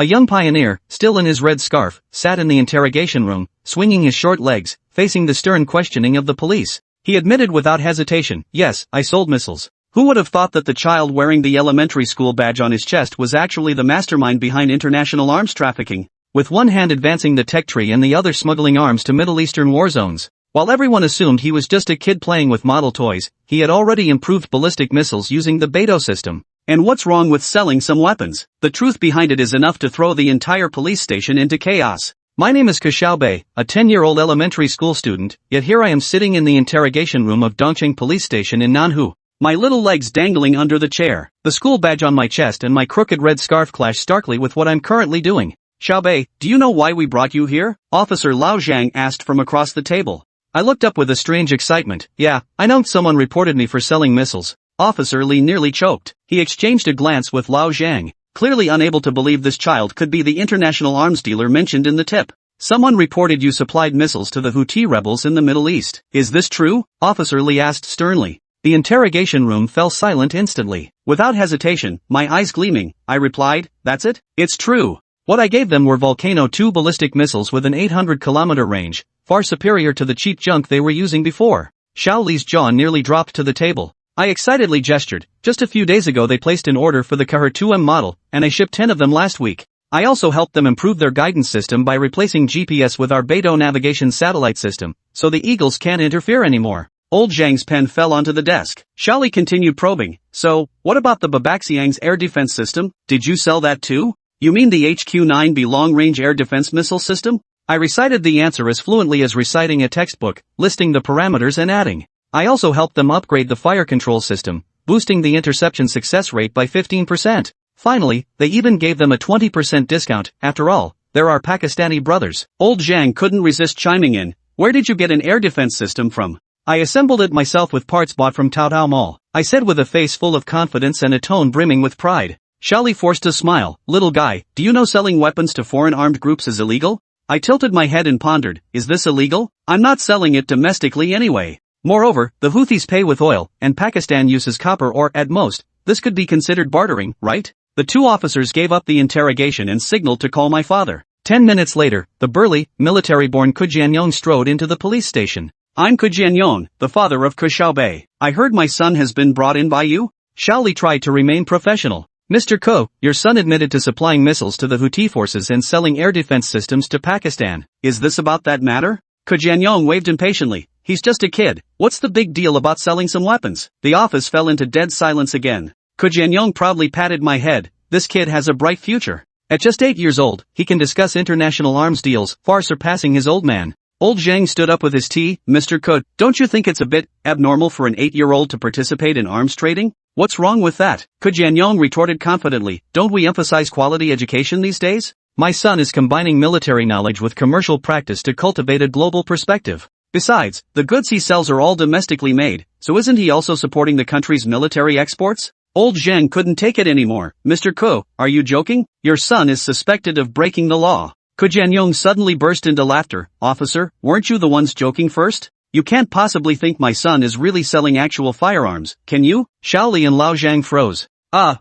A young pioneer, still in his red scarf, sat in the interrogation room, swinging his short legs, facing the stern questioning of the police. He admitted without hesitation, "Yes, I sold missiles." Who would have thought that the child wearing the elementary school badge on his chest was actually the mastermind behind international arms trafficking, with one hand advancing the tech tree and the other smuggling arms to Middle Eastern war zones? While everyone assumed he was just a kid playing with model toys, he had already improved ballistic missiles using the Beidou system. And what's wrong with selling some weapons? The truth behind it is enough to throw the entire police station into chaos. My name is Ke Xiaobei, a 10-year-old elementary school student, yet here I am sitting in the interrogation room of Dongqing Police Station in Nanhu, my little legs dangling under the chair. The school badge on my chest and my crooked red scarf clash starkly with what I'm currently doing. "Xiaobei, do you know why we brought you here?" Officer Lao Zhang asked from across the table. I looked up with a strange excitement. "Yeah, I know someone reported me for selling missiles." Officer Li nearly choked. He exchanged a glance with Lao Zhang, clearly unable to believe this child could be the international arms dealer mentioned in the tip. "Someone reported you supplied missiles to the Houthi rebels in the Middle East. Is this true?" Officer Li asked sternly. The interrogation room fell silent instantly. Without hesitation, my eyes gleaming, I replied, "That's it. It's true. What I gave them were Volcano 2 ballistic missiles with an 800-kilometer range, far superior to the cheap junk they were using before." Xiao Li's jaw nearly dropped to the table. I excitedly gestured. "Just a few days ago they placed an order for the Kahar 2M model, and I shipped 10 of them last week. I also helped them improve their guidance system by replacing GPS with our Beidou navigation satellite system, so the eagles can't interfere anymore." Old Zhang's pen fell onto the desk. Xiaoli continued probing. "So, what about the Babaxiang's air defense system? Did you sell that too? You mean the HQ-9B long-range air defense missile system?" I recited the answer as fluently as reciting a textbook, listing the parameters and adding, "I also helped them upgrade the fire control system, boosting the interception success rate by 15%. Finally, they even gave them a 20% discount. After all, they're our Pakistani brothers." Old Zhang couldn't resist chiming in. "Where did you get an air defense system from?" "I assembled it myself with parts bought from Taotao Mall," I said with a face full of confidence and a tone brimming with pride. Xiaoli forced a smile. "Little guy, do you know selling weapons to foreign armed groups is illegal?" I tilted my head and pondered, "Is this illegal? I'm not selling it domestically anyway. Moreover, the Houthis pay with oil, and Pakistan uses copper or, at most, this could be considered bartering, right?" The two officers gave up the interrogation and signaled to call my father. 10 minutes later, the burly, military-born Ke Jianyong strode into the police station. "I'm Ke Jianyong, the father of Ke Xiaobei. I heard my son has been brought in by you?" Xiaoli tried to remain professional. "Mr. Ko, your son admitted to supplying missiles to the Houthi forces and selling air defense systems to Pakistan. Is this about that matter?" Ke Jianyong waved impatiently. "He's just a kid. What's the big deal about selling some weapons?" The office fell into dead silence again. Ke Jianyong proudly patted my head. "This kid has a bright future. At just 8 years old, he can discuss international arms deals, far surpassing his old man." Old Zhang stood up with his tea. "Mr. Ke, don't you think it's a bit abnormal for an 8-year-old to participate in arms trading? What's wrong with that?" Ke Jianyong retorted confidently. "Don't we emphasize quality education these days? My son is combining military knowledge with commercial practice to cultivate a global perspective. Besides, the goods he sells are all domestically made, so isn't he also supporting the country's military exports?" Old Zhang couldn't take it anymore. "Mr. Ko, are you joking? Your son is suspected of breaking the law." Ke Jianyong suddenly burst into laughter. "Officer, weren't you the ones joking first? You can't possibly think my son is really selling actual firearms, can you?" Xiaoli and Lao Zhang froze.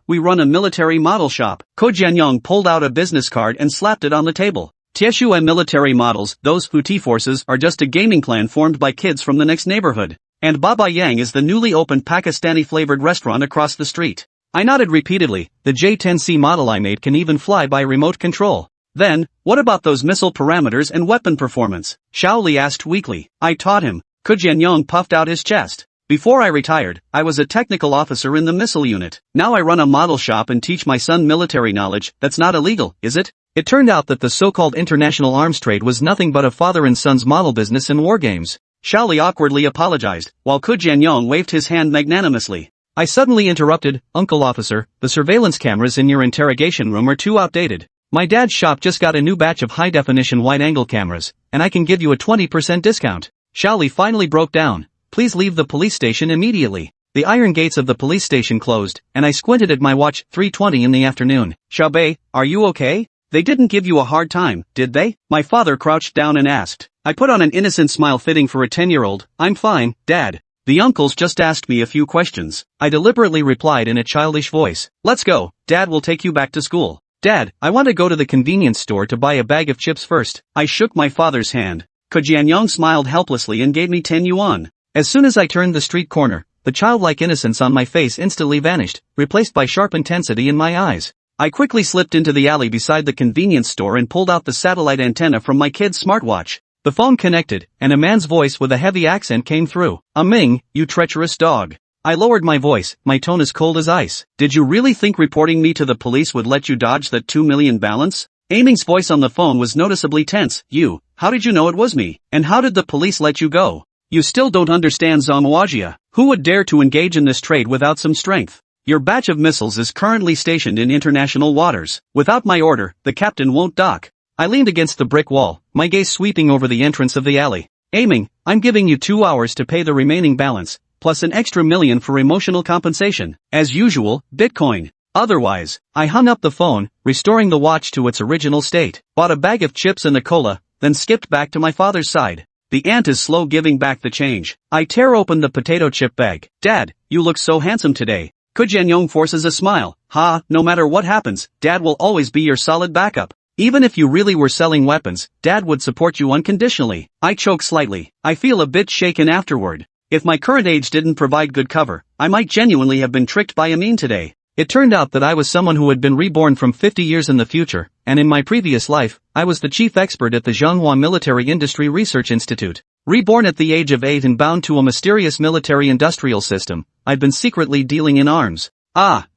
We run a military model shop." Ke Jianyong pulled out a business card and slapped it on the table. "Tieshue military models, those Houthi forces are just a gaming clan formed by kids from the next neighborhood. And Baba Yang is the newly opened Pakistani-flavored restaurant across the street." I nodded repeatedly. "The J-10C model I made can even fly by remote control." "Then, what about those missile parameters and weapon performance?" Xiaoli asked weakly. "I taught him." Ke Jianyong puffed out his chest. "Before I retired, I was a technical officer in the missile unit. Now I run a model shop and teach my son military knowledge. That's not illegal, is it?" It turned out that the so-called international arms trade was nothing but a father and son's model business in war games. Xiaoli awkwardly apologized, while Ke Jianyong waved his hand magnanimously. I suddenly interrupted. "Uncle officer, the surveillance cameras in your interrogation room are too outdated. My dad's shop just got a new batch of high-definition wide-angle cameras, and I can give you a 20% discount." Xiaoli finally broke down. "Please leave the police station immediately." The iron gates of the police station closed, and I squinted at my watch. 3:20 in the afternoon. "Xiaobei, are you okay? They didn't give you a hard time, did they?" My father crouched down and asked. I put on an innocent smile fitting for a 10-year-old. "I'm fine, Dad. The uncles just asked me a few questions." I deliberately replied in a childish voice. "Let's go, Dad will take you back to school." Dad, I want to go to the convenience store to buy a bag of chips first. I shook my father's hand. Jianyong smiled helplessly and gave me 10 yuan. As soon as I turned the street corner, the childlike innocence on my face instantly vanished, replaced by sharp intensity in my eyes. I quickly slipped into the alley beside the convenience store and pulled out the satellite antenna from my kid's smartwatch. The phone connected, and a man's voice with a heavy accent came through. Ming, you treacherous dog. I lowered my voice, my tone as cold as ice. Did you really think reporting me to the police would let you dodge that 2 million balance? Ming's voice on the phone was noticeably tense. How did you know it was me? And how did the police let you go? You still don't understand Zonghuajia. Who would dare to engage in this trade without some strength? Your batch of missiles is currently stationed in international waters. Without my order, the captain won't dock. I leaned against the brick wall, my gaze sweeping over the entrance of the alley. Ming, I'm giving you 2 hours to pay the remaining balance, plus an extra million for emotional compensation. As usual, Bitcoin. Otherwise, I hung up the phone, restoring the watch to its original state, bought a bag of chips and a cola, then skipped back to my father's side. The aunt is slow giving back the change. I tear open the potato chip bag. Dad, you look so handsome today. Jianyong forces a smile. No matter what happens, Dad will always be your solid backup. Even if you really were selling weapons, Dad would support you unconditionally. I choke slightly. I feel a bit shaken afterward. If my current age didn't provide good cover, I might genuinely have been tricked by Amin today. It turned out that I was someone who had been reborn from 50 years in the future, and in my previous life, I was the chief expert at the Zhonghua Military Industry Research Institute. Reborn at the age of 8 and bound to a mysterious military-industrial system, I'd been secretly dealing in arms.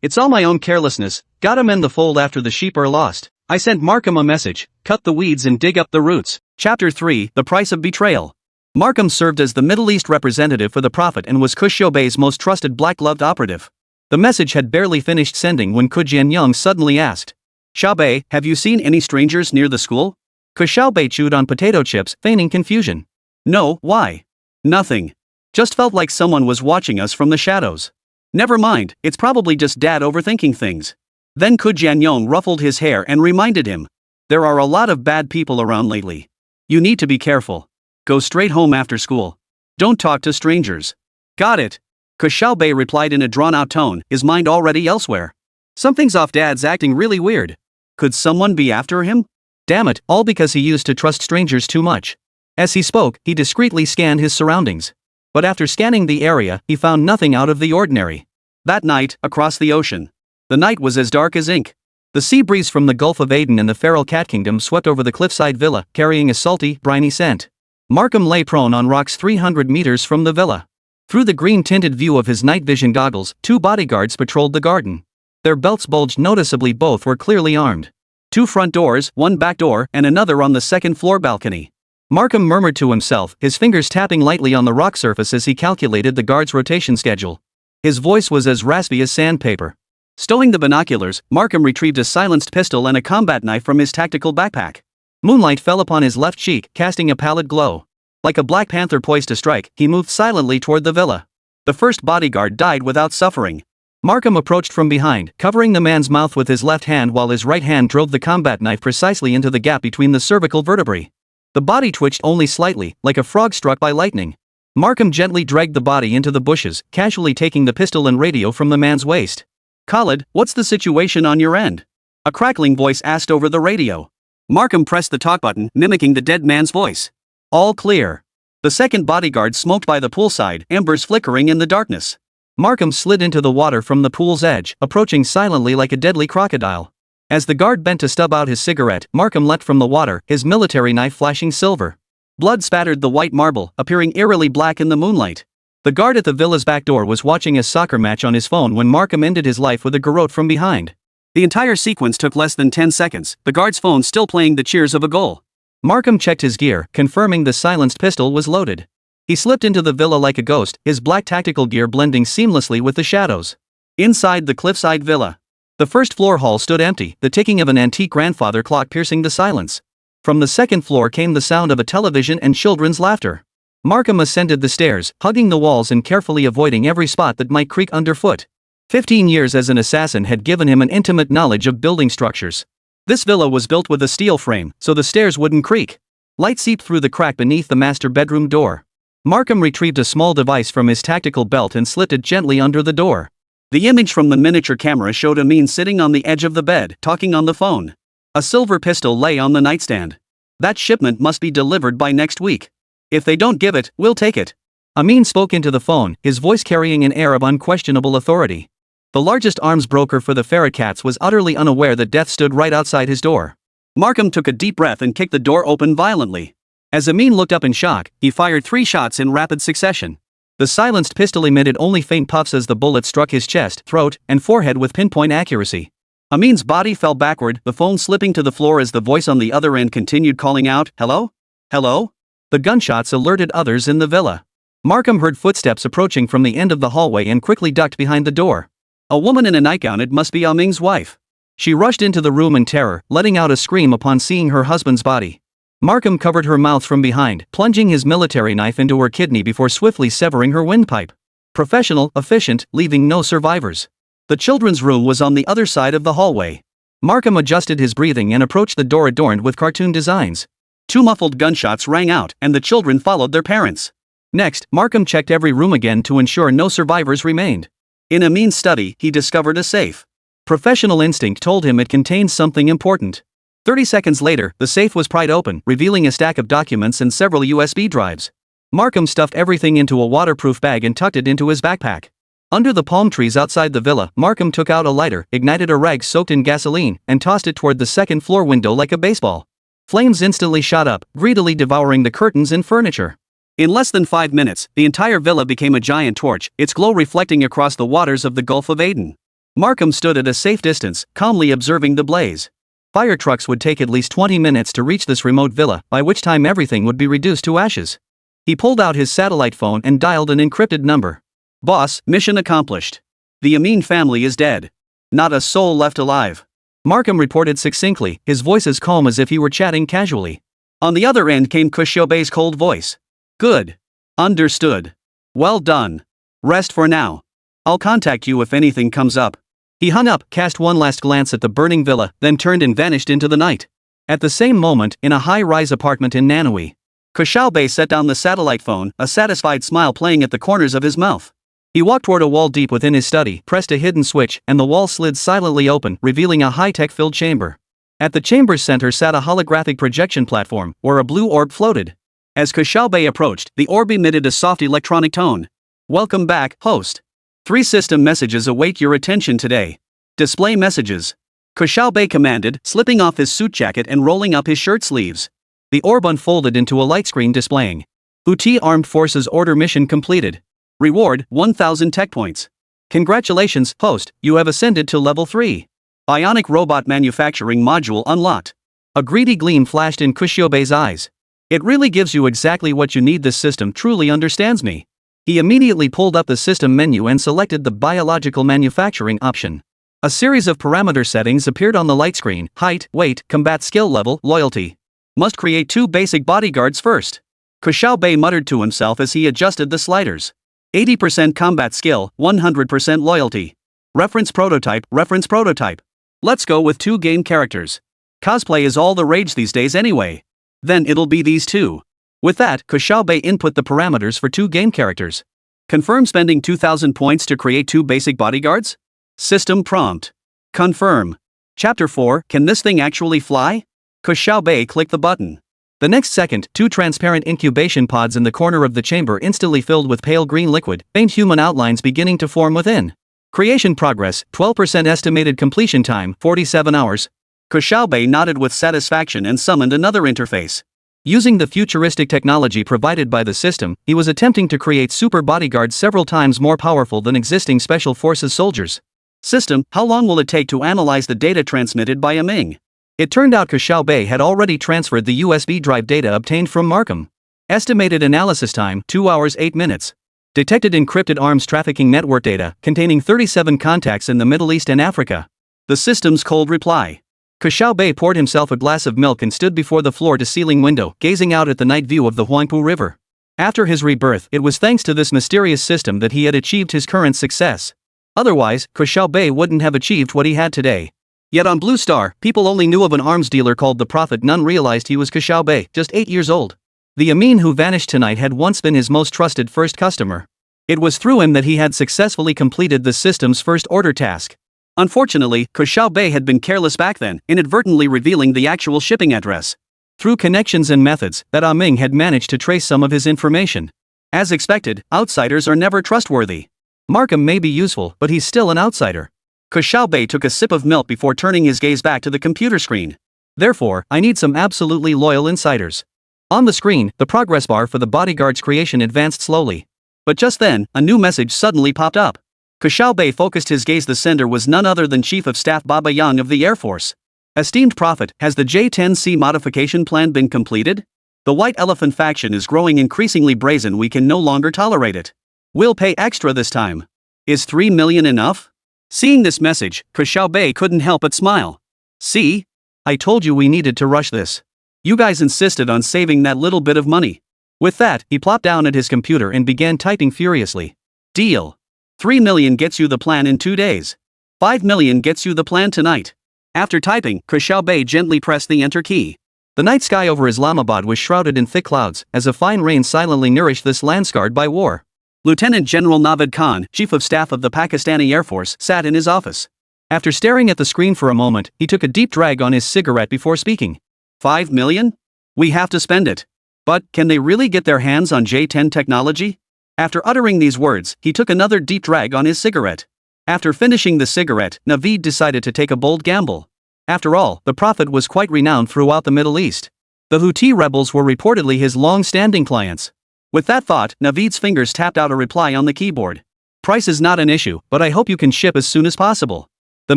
It's all my own carelessness. Gotta mend the fold after the sheep are lost. I sent Markham a message: cut the weeds and dig up the roots. Chapter 3: The Price of Betrayal. Markham served as the Middle East representative for the Prophet and was Ke Xiaobei's most trusted black-gloved operative. The message had barely finished sending when Jianyong suddenly asked, Xiaobei, have you seen any strangers near the school? Ke Xiaobei chewed on potato chips, feigning confusion. No, why? Nothing. Just felt like someone was watching us from the shadows. Never mind, it's probably just Dad overthinking things. Then Jianyong ruffled his hair and reminded him. There are a lot of bad people around lately. You need to be careful. Go straight home after school. Don't talk to strangers. Got it. Ke Xiaobei replied in a drawn-out tone, his mind already elsewhere. Something's off. Dad's acting really weird. Could someone be after him? Damn it, all because he used to trust strangers too much. As he spoke, he discreetly scanned his surroundings. But after scanning the area, he found nothing out of the ordinary. That night, across the ocean. The night was as dark as ink. The sea breeze from the Gulf of Aden and the Feral Cat Kingdom swept over the cliffside villa, carrying a salty, briny scent. Markham lay prone on rocks 300 meters from the villa. Through the green-tinted view of his night vision goggles, 2 bodyguards patrolled the garden. Their belts bulged noticeably. Both were clearly armed. 2 front doors, 1 back door, and another on the second-floor balcony. Markham murmured to himself, his fingers tapping lightly on the rock surface as he calculated the guards' rotation schedule. His voice was as raspy as sandpaper. Stowing the binoculars, Markham retrieved a silenced pistol and a combat knife from his tactical backpack. Moonlight fell upon his left cheek, casting a pallid glow. Like a black panther poised to strike, he moved silently toward the villa. The first bodyguard died without suffering. Markham approached from behind, covering the man's mouth with his left hand while his right hand drove the combat knife precisely into the gap between the cervical vertebrae. The body twitched only slightly, like a frog struck by lightning. Markham gently dragged the body into the bushes, casually taking the pistol and radio from the man's waist. Khalid, what's the situation on your end? A crackling voice asked over the radio. Markham pressed the talk button, mimicking the dead man's voice. All clear. The second bodyguard smoked by the poolside, embers flickering in the darkness. Markham slid into the water from the pool's edge, approaching silently like a deadly crocodile. As the guard bent to stub out his cigarette, Markham leapt from the water, his military knife flashing silver. Blood spattered the white marble, appearing eerily black in the moonlight. The guard at the villa's back door was watching a soccer match on his phone when Markham ended his life with a garrote from behind. The entire sequence took less than 10 seconds, the guard's phone still playing the cheers of a goal. Markham checked his gear, confirming the silenced pistol was loaded. He slipped into the villa like a ghost, his black tactical gear blending seamlessly with the shadows. Inside the cliffside villa. The first floor hall stood empty, the ticking of an antique grandfather clock piercing the silence. From the second floor came the sound of a television and children's laughter. Markham ascended the stairs, hugging the walls and carefully avoiding every spot that might creak underfoot. 15 years as an assassin had given him an intimate knowledge of building structures. This villa was built with a steel frame, so the stairs wouldn't creak. Light seeped through the crack beneath the master bedroom door. Markham retrieved a small device from his tactical belt and slipped it gently under the door. The image from the miniature camera showed Amin sitting on the edge of the bed, talking on the phone. A silver pistol lay on the nightstand. That shipment must be delivered by next week. If they don't give it, we'll take it. Amin spoke into the phone, his voice carrying an air of unquestionable authority. The largest arms broker for the ferret cats was utterly unaware that death stood right outside his door. Markham took a deep breath and kicked the door open violently. As Amin looked up in shock, he fired 3 shots in rapid succession. The silenced pistol emitted only faint puffs as the bullet struck his chest, throat, and forehead with pinpoint accuracy. Amin's body fell backward, the phone slipping to the floor as the voice on the other end continued calling out, "Hello? Hello?" The gunshots alerted others in the villa. Markham heard footsteps approaching from the end of the hallway and quickly ducked behind the door. A woman in a nightgown, it must be Ming's wife. She rushed into the room in terror, letting out a scream upon seeing her husband's body. Markham covered her mouth from behind, plunging his military knife into her kidney before swiftly severing her windpipe. Professional, efficient, leaving no survivors. The children's room was on the other side of the hallway. Markham adjusted his breathing and approached the door adorned with cartoon designs. 2 muffled gunshots rang out, and the children followed their parents. Next, Markham checked every room again to ensure no survivors remained. In Amin's study, he discovered a safe. Professional instinct told him it contained something important. 30 seconds later, the safe was pried open, revealing a stack of documents and several USB drives. Markham stuffed everything into a waterproof bag and tucked it into his backpack. Under the palm trees outside the villa, Markham took out a lighter, ignited a rag soaked in gasoline, and tossed it toward the second-floor window like a baseball. Flames instantly shot up, greedily devouring the curtains and furniture. In less than 5 minutes, the entire villa became a giant torch, its glow reflecting across the waters of the Gulf of Aden. Markham stood at a safe distance, calmly observing the blaze. Fire trucks would take at least 20 minutes to reach this remote villa, by which time everything would be reduced to ashes. He pulled out his satellite phone and dialed an encrypted number. "Boss, mission accomplished. The Amin family is dead. Not a soul left alive," Markham reported succinctly, his voice as calm as if he were chatting casually. On the other end came Ke Xiaobei's cold voice. "Good. Understood. Well done. Rest for now. I'll contact you if anything comes up." He hung up, cast one last glance at the burning villa, then turned and vanished into the night. At the same moment, in a high-rise apartment in Nanhui, Ke Xiaobei set down the satellite phone, a satisfied smile playing at the corners of his mouth. He walked toward a wall deep within his study, pressed a hidden switch, and the wall slid silently open, revealing a high-tech filled chamber. At the chamber's center sat a holographic projection platform, where a blue orb floated. As Ke Xiaobei approached, the orb emitted a soft electronic tone. "Welcome back, host. 3 system messages await your attention today. Display messages." Ke Xiaobei commanded, slipping off his suit jacket and rolling up his shirt sleeves. The orb unfolded into a light screen displaying Houthi Armed Forces order mission completed. Reward, 1000 tech points. Congratulations, host, you have ascended to level 3. Bionic robot manufacturing module unlocked. A greedy gleam flashed in Ke Xiaobei's eyes. "It really gives you exactly what you need. This system truly understands me." He immediately pulled up the system menu and selected the biological manufacturing option. A series of parameter settings appeared on the light screen: height, weight, combat skill level, loyalty. Must create 2 basic bodyguards first. Ke Xiaobei muttered to himself as he adjusted the sliders. 80% combat skill, 100% loyalty. Reference prototype, reference prototype. Let's go with 2 game characters. Cosplay is all the rage these days anyway. Then it'll be these 2. With that, Ke Xiaobei input the parameters for 2 game characters. Confirm spending 2000 points to create 2 basic bodyguards? System prompt. Confirm. Chapter 4, Can this thing actually fly? Ke Xiaobei clicked the button. The next second, 2 transparent incubation pods in the corner of the chamber instantly filled with pale green liquid, faint human outlines beginning to form within. Creation progress, 12% estimated completion time, 47 hours. Ke Xiaobei nodded with satisfaction and summoned another interface. Using the futuristic technology provided by the system, he was attempting to create super bodyguards several times more powerful than existing special forces soldiers. System, how long will it take to analyze the data transmitted by Ming? It turned out Ke Xiaobei had already transferred the USB drive data obtained from Markham. Estimated analysis time, 2 hours 8 minutes. Detected encrypted arms trafficking network data, containing 37 contacts in the Middle East and Africa. The system's cold reply. Ke Xiaobei poured himself a glass of milk and stood before the floor-to-ceiling window, gazing out at the night view of the Huangpu River. After his rebirth, it was thanks to this mysterious system that he had achieved his current success. Otherwise, Ke Xiaobei wouldn't have achieved what he had today. Yet on Blue Star, people only knew of an arms dealer called the Prophet. None realized he was Ke Xiaobei, just 8 years old. The Amin who vanished tonight had once been his most trusted first customer. It was through him that he had successfully completed the system's first order task. Unfortunately, Ke Xiaobei had been careless back then, inadvertently revealing the actual shipping address. Through connections and methods, that Ming had managed to trace some of his information. As expected, outsiders are never trustworthy. Markham may be useful, but he's still an outsider. Ke Xiaobei took a sip of milk before turning his gaze back to the computer screen. Therefore, I need some absolutely loyal insiders. On the screen, the progress bar for the bodyguard's creation advanced slowly. But just then, a new message suddenly popped up. Ke Xiaobei focused his gaze. The sender was none other than Chief of Staff Baba Yang of the Air Force. Esteemed Prophet, has the J-10C modification plan been completed? The White Elephant faction is growing increasingly brazen. We can no longer tolerate it. We'll pay extra this time. Is 3 million enough? Seeing this message, Ke Xiaobei couldn't help but smile. See? I told you we needed to rush this. You guys insisted on saving that little bit of money. With that, he plopped down at his computer and began typing furiously. Deal. 3 million gets you the plan in 2 days. 5 million gets you the plan tonight. After typing, Ke Xiaobei gently pressed the enter key. The night sky over Islamabad was shrouded in thick clouds, as a fine rain silently nourished this land scarred by war. Lieutenant General Navid Khan, Chief of Staff of the Pakistani Air Force, sat in his office. After staring at the screen for a moment, he took a deep drag on his cigarette before speaking. 5 million? We have to spend it. But, can they really get their hands on J-10 technology? After uttering these words, he took another deep drag on his cigarette. After finishing the cigarette, Navid decided to take a bold gamble. After all, the Prophet was quite renowned throughout the Middle East. The Houthi rebels were reportedly his long-standing clients. With that thought, Navid's fingers tapped out a reply on the keyboard. Price is not an issue, but I hope you can ship as soon as possible. The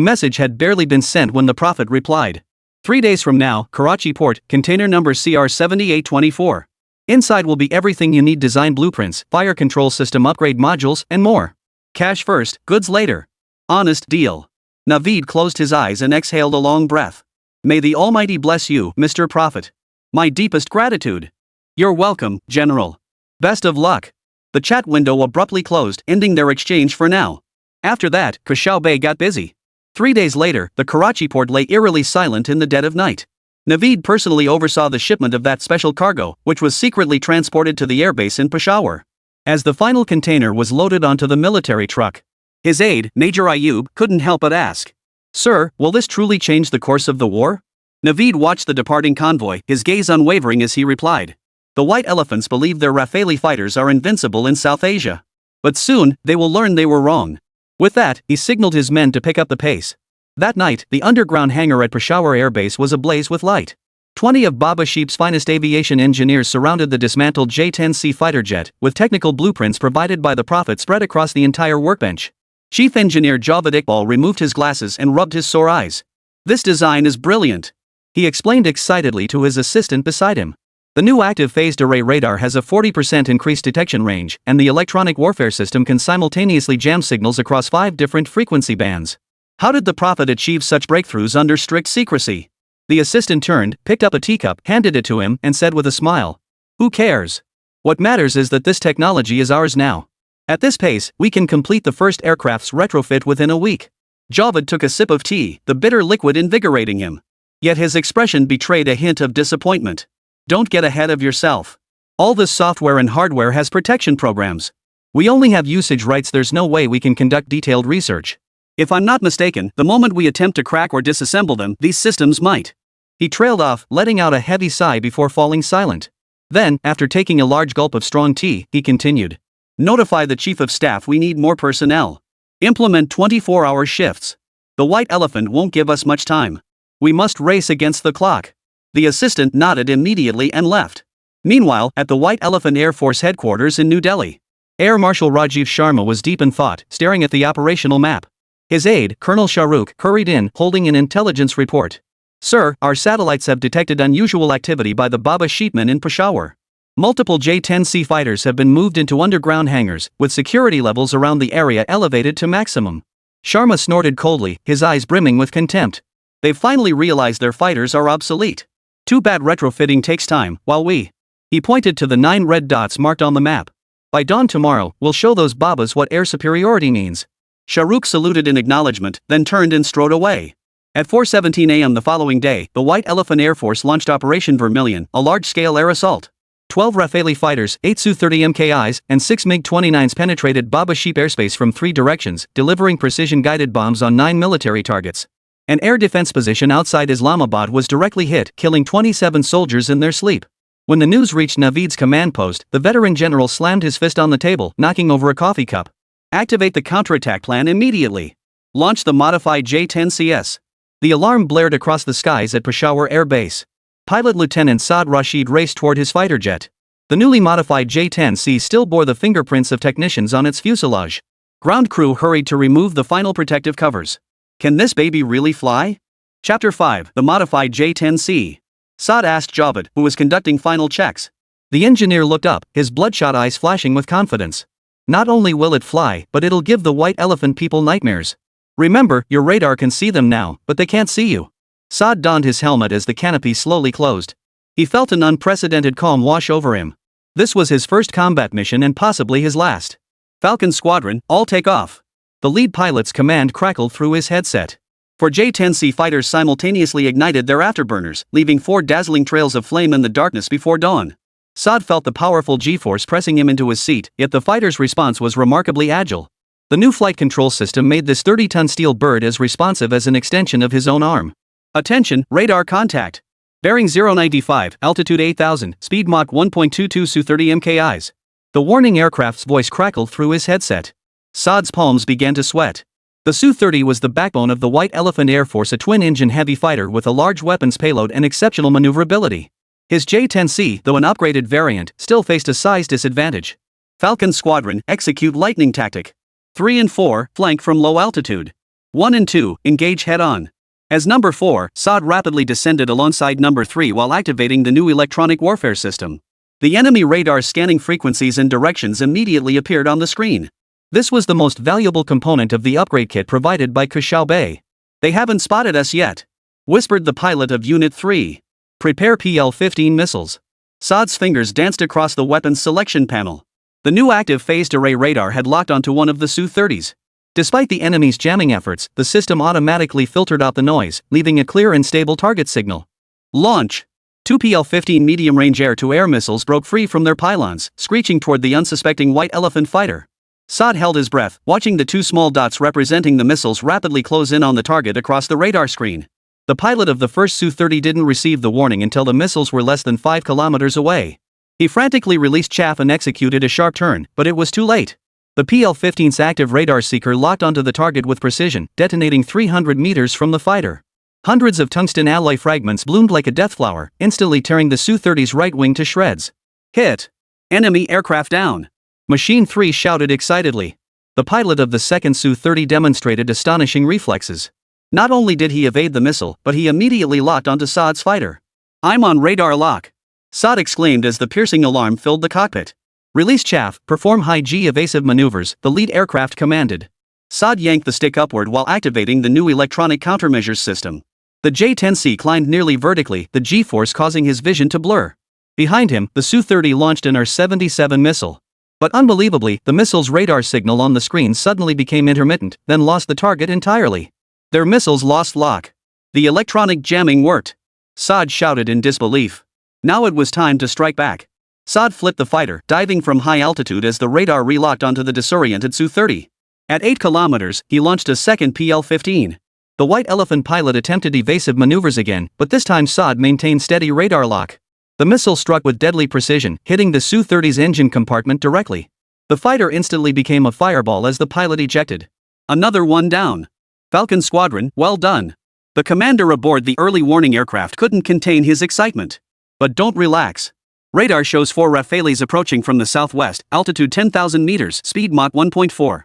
message had barely been sent when the Prophet replied. 3 days from now, Karachi Port, container number CR7824. Inside will be everything you need: design blueprints, fire control system upgrade modules, and more. Cash first, goods later. Honest deal. Navid closed his eyes and exhaled a long breath. May the Almighty bless you, Mr. Prophet. My deepest gratitude. You're welcome, General. Best of luck. The chat window abruptly closed, ending their exchange for now. After that, Ke Xiaobei got busy. 3 days later, the Karachi port lay eerily silent in the dead of night. Navid personally oversaw the shipment of that special cargo, which was secretly transported to the airbase in Peshawar. As the final container was loaded onto the military truck, his aide, Major Ayub, couldn't help but ask, "Sir, will this truly change the course of the war?" Navid watched the departing convoy, his gaze unwavering as he replied. The White Elephants believe their Rafale fighters are invincible in South Asia. But soon, they will learn they were wrong. With that, he signaled his men to pick up the pace. That night, the underground hangar at Peshawar Air Base was ablaze with light. 20 of Baba Sheep's finest aviation engineers surrounded the dismantled J-10C fighter jet, with technical blueprints provided by the Prophet spread across the entire workbench. Chief Engineer Javad Iqbal removed his glasses and rubbed his sore eyes. "This design is brilliant," he explained excitedly to his assistant beside him. The new active phased array radar has a 40% increased detection range, and the electronic warfare system can simultaneously jam signals across 5 different frequency bands. How did the Prophet achieve such breakthroughs under strict secrecy? The assistant turned, picked up a teacup, handed it to him, and said with a smile, "Who cares? What matters is that this technology is ours now. At this pace, we can complete the first aircraft's retrofit within a week." Javad took a sip of tea, the bitter liquid invigorating him. Yet his expression betrayed a hint of disappointment. "Don't get ahead of yourself. All this software and hardware has protection programs. We only have usage rights. There's no way we can conduct detailed research. If I'm not mistaken, the moment we attempt to crack or disassemble them, these systems might." He trailed off, letting out a heavy sigh before falling silent. Then, after taking a large gulp of strong tea, he continued. "Notify the Chief of Staff we need more personnel. Implement 24-hour shifts. The White Elephant won't give us much time. We must race against the clock." The assistant nodded immediately and left. Meanwhile, at the White Elephant Air Force headquarters in New Delhi, Air Marshal Rajiv Sharma was deep in thought, staring at the operational map. His aide, Colonel Shahrukh, hurried in, holding an intelligence report. "Sir, our satellites have detected unusual activity by the Baba Sheepmen in Peshawar. Multiple J-10C fighters have been moved into underground hangars, with security levels around the area elevated to maximum." Sharma snorted coldly, his eyes brimming with contempt. "They've finally realized their fighters are obsolete. Too bad retrofitting takes time, while we..." He pointed to the 9 red dots marked on the map. "By dawn tomorrow, we'll show those Babas what air superiority means." Shahrukh saluted in acknowledgement, then turned and strode away. At 4:17 a.m. the following day, the White Elephant Air Force launched Operation Vermilion, a large-scale air assault. 12 Rafale fighters, 8 Su-30 MKIs, and 6 MiG-29s penetrated Baba Sheep airspace from 3 directions, delivering precision-guided bombs on 9 military targets. An air defense position outside Islamabad was directly hit, killing 27 soldiers in their sleep. When the news reached Naveed's command post, the veteran general slammed his fist on the table, knocking over a coffee cup. Activate the counterattack plan immediately. Launch the modified J-10CS. The alarm blared across the skies at Peshawar Air Base. Pilot Lieutenant Saad Rashid raced toward his fighter jet. The newly modified J-10C still bore the fingerprints of technicians on its fuselage. Ground crew hurried to remove the final protective covers. Can this baby really fly? Chapter 5, The Modified J-10C. Saad asked Javed, who was conducting final checks. The engineer looked up, his bloodshot eyes flashing with confidence. Not only will it fly, but it'll give the white elephant people nightmares. Remember, your radar can see them now, but they can't see you. Saad donned his helmet as the canopy slowly closed. He felt an unprecedented calm wash over him. This was his first combat mission and possibly his last. Falcon Squadron, all take off. The lead pilot's command crackled through his headset. 4 J-10C fighters simultaneously ignited their afterburners, leaving 4 dazzling trails of flame in the darkness before dawn. Saad felt the powerful G-force pressing him into his seat, yet the fighter's response was remarkably agile. The new flight control system made this 30-ton steel bird as responsive as an extension of his own arm. Attention, radar contact. Bearing 095, altitude 8000, speed Mach 1.22 Su-30 MKIs. The warning aircraft's voice crackled through his headset. Saad's palms began to sweat. The Su-30 was the backbone of the White Elephant Air Force, a twin-engine heavy fighter with a large weapons payload and exceptional maneuverability. His J-10C, though an upgraded variant, still faced a size disadvantage. Falcon Squadron, execute lightning tactic. 3 and 4, flank from low altitude. 1 and 2, engage head-on. As number 4, Saad rapidly descended alongside number 3 while activating the new electronic warfare system. The enemy radar's scanning frequencies and directions immediately appeared on the screen. This was the most valuable component of the upgrade kit provided by Ke Xiaobei. They haven't spotted us yet, whispered the pilot of Unit 3. Prepare PL-15 missiles. Saad's fingers danced across the weapons selection panel. The new active phased array radar had locked onto one of the Su-30s. Despite the enemy's jamming efforts, the system automatically filtered out the noise, leaving a clear and stable target signal. Launch! 2 PL-15 medium-range air-to-air missiles broke free from their pylons, screeching toward the unsuspecting White Elephant fighter. Saad held his breath, watching the 2 small dots representing the missiles rapidly close in on the target across the radar screen. The pilot of the first Su-30 didn't receive the warning until the missiles were less than 5 kilometers away. He frantically released chaff and executed a sharp turn, but it was too late. The PL-15's active radar seeker locked onto the target with precision, detonating 300 meters from the fighter. Hundreds of tungsten alloy fragments bloomed like a death flower, instantly tearing the Su-30's right wing to shreds. Hit! Enemy aircraft down! Machine 3 shouted excitedly. The pilot of the second Su-30 demonstrated astonishing reflexes. Not only did he evade the missile, but he immediately locked onto Saad's fighter. I'm on radar lock! Saad exclaimed as the piercing alarm filled the cockpit. Release chaff, perform high-G evasive maneuvers, the lead aircraft commanded. Saad yanked the stick upward while activating the new electronic countermeasures system. The J-10C climbed nearly vertically, the G-force causing his vision to blur. Behind him, the Su-30 launched an R-77 missile. But unbelievably, the missile's radar signal on the screen suddenly became intermittent, then lost the target entirely. Their missiles lost lock. The electronic jamming worked. Saad shouted in disbelief. Now it was time to strike back. Saad flipped the fighter, diving from high altitude as the radar relocked onto the disoriented Su-30. At 8 kilometers, he launched a second PL-15. The White Elephant pilot attempted evasive maneuvers again, but this time Saad maintained steady radar lock. The missile struck with deadly precision, hitting the Su-30's engine compartment directly. The fighter instantly became a fireball as the pilot ejected. Another one down. Falcon Squadron, well done. The commander aboard the early warning aircraft couldn't contain his excitement. But don't relax. Radar shows 4 Rafales approaching from the southwest, altitude 10,000 meters, speed Mach 1.4.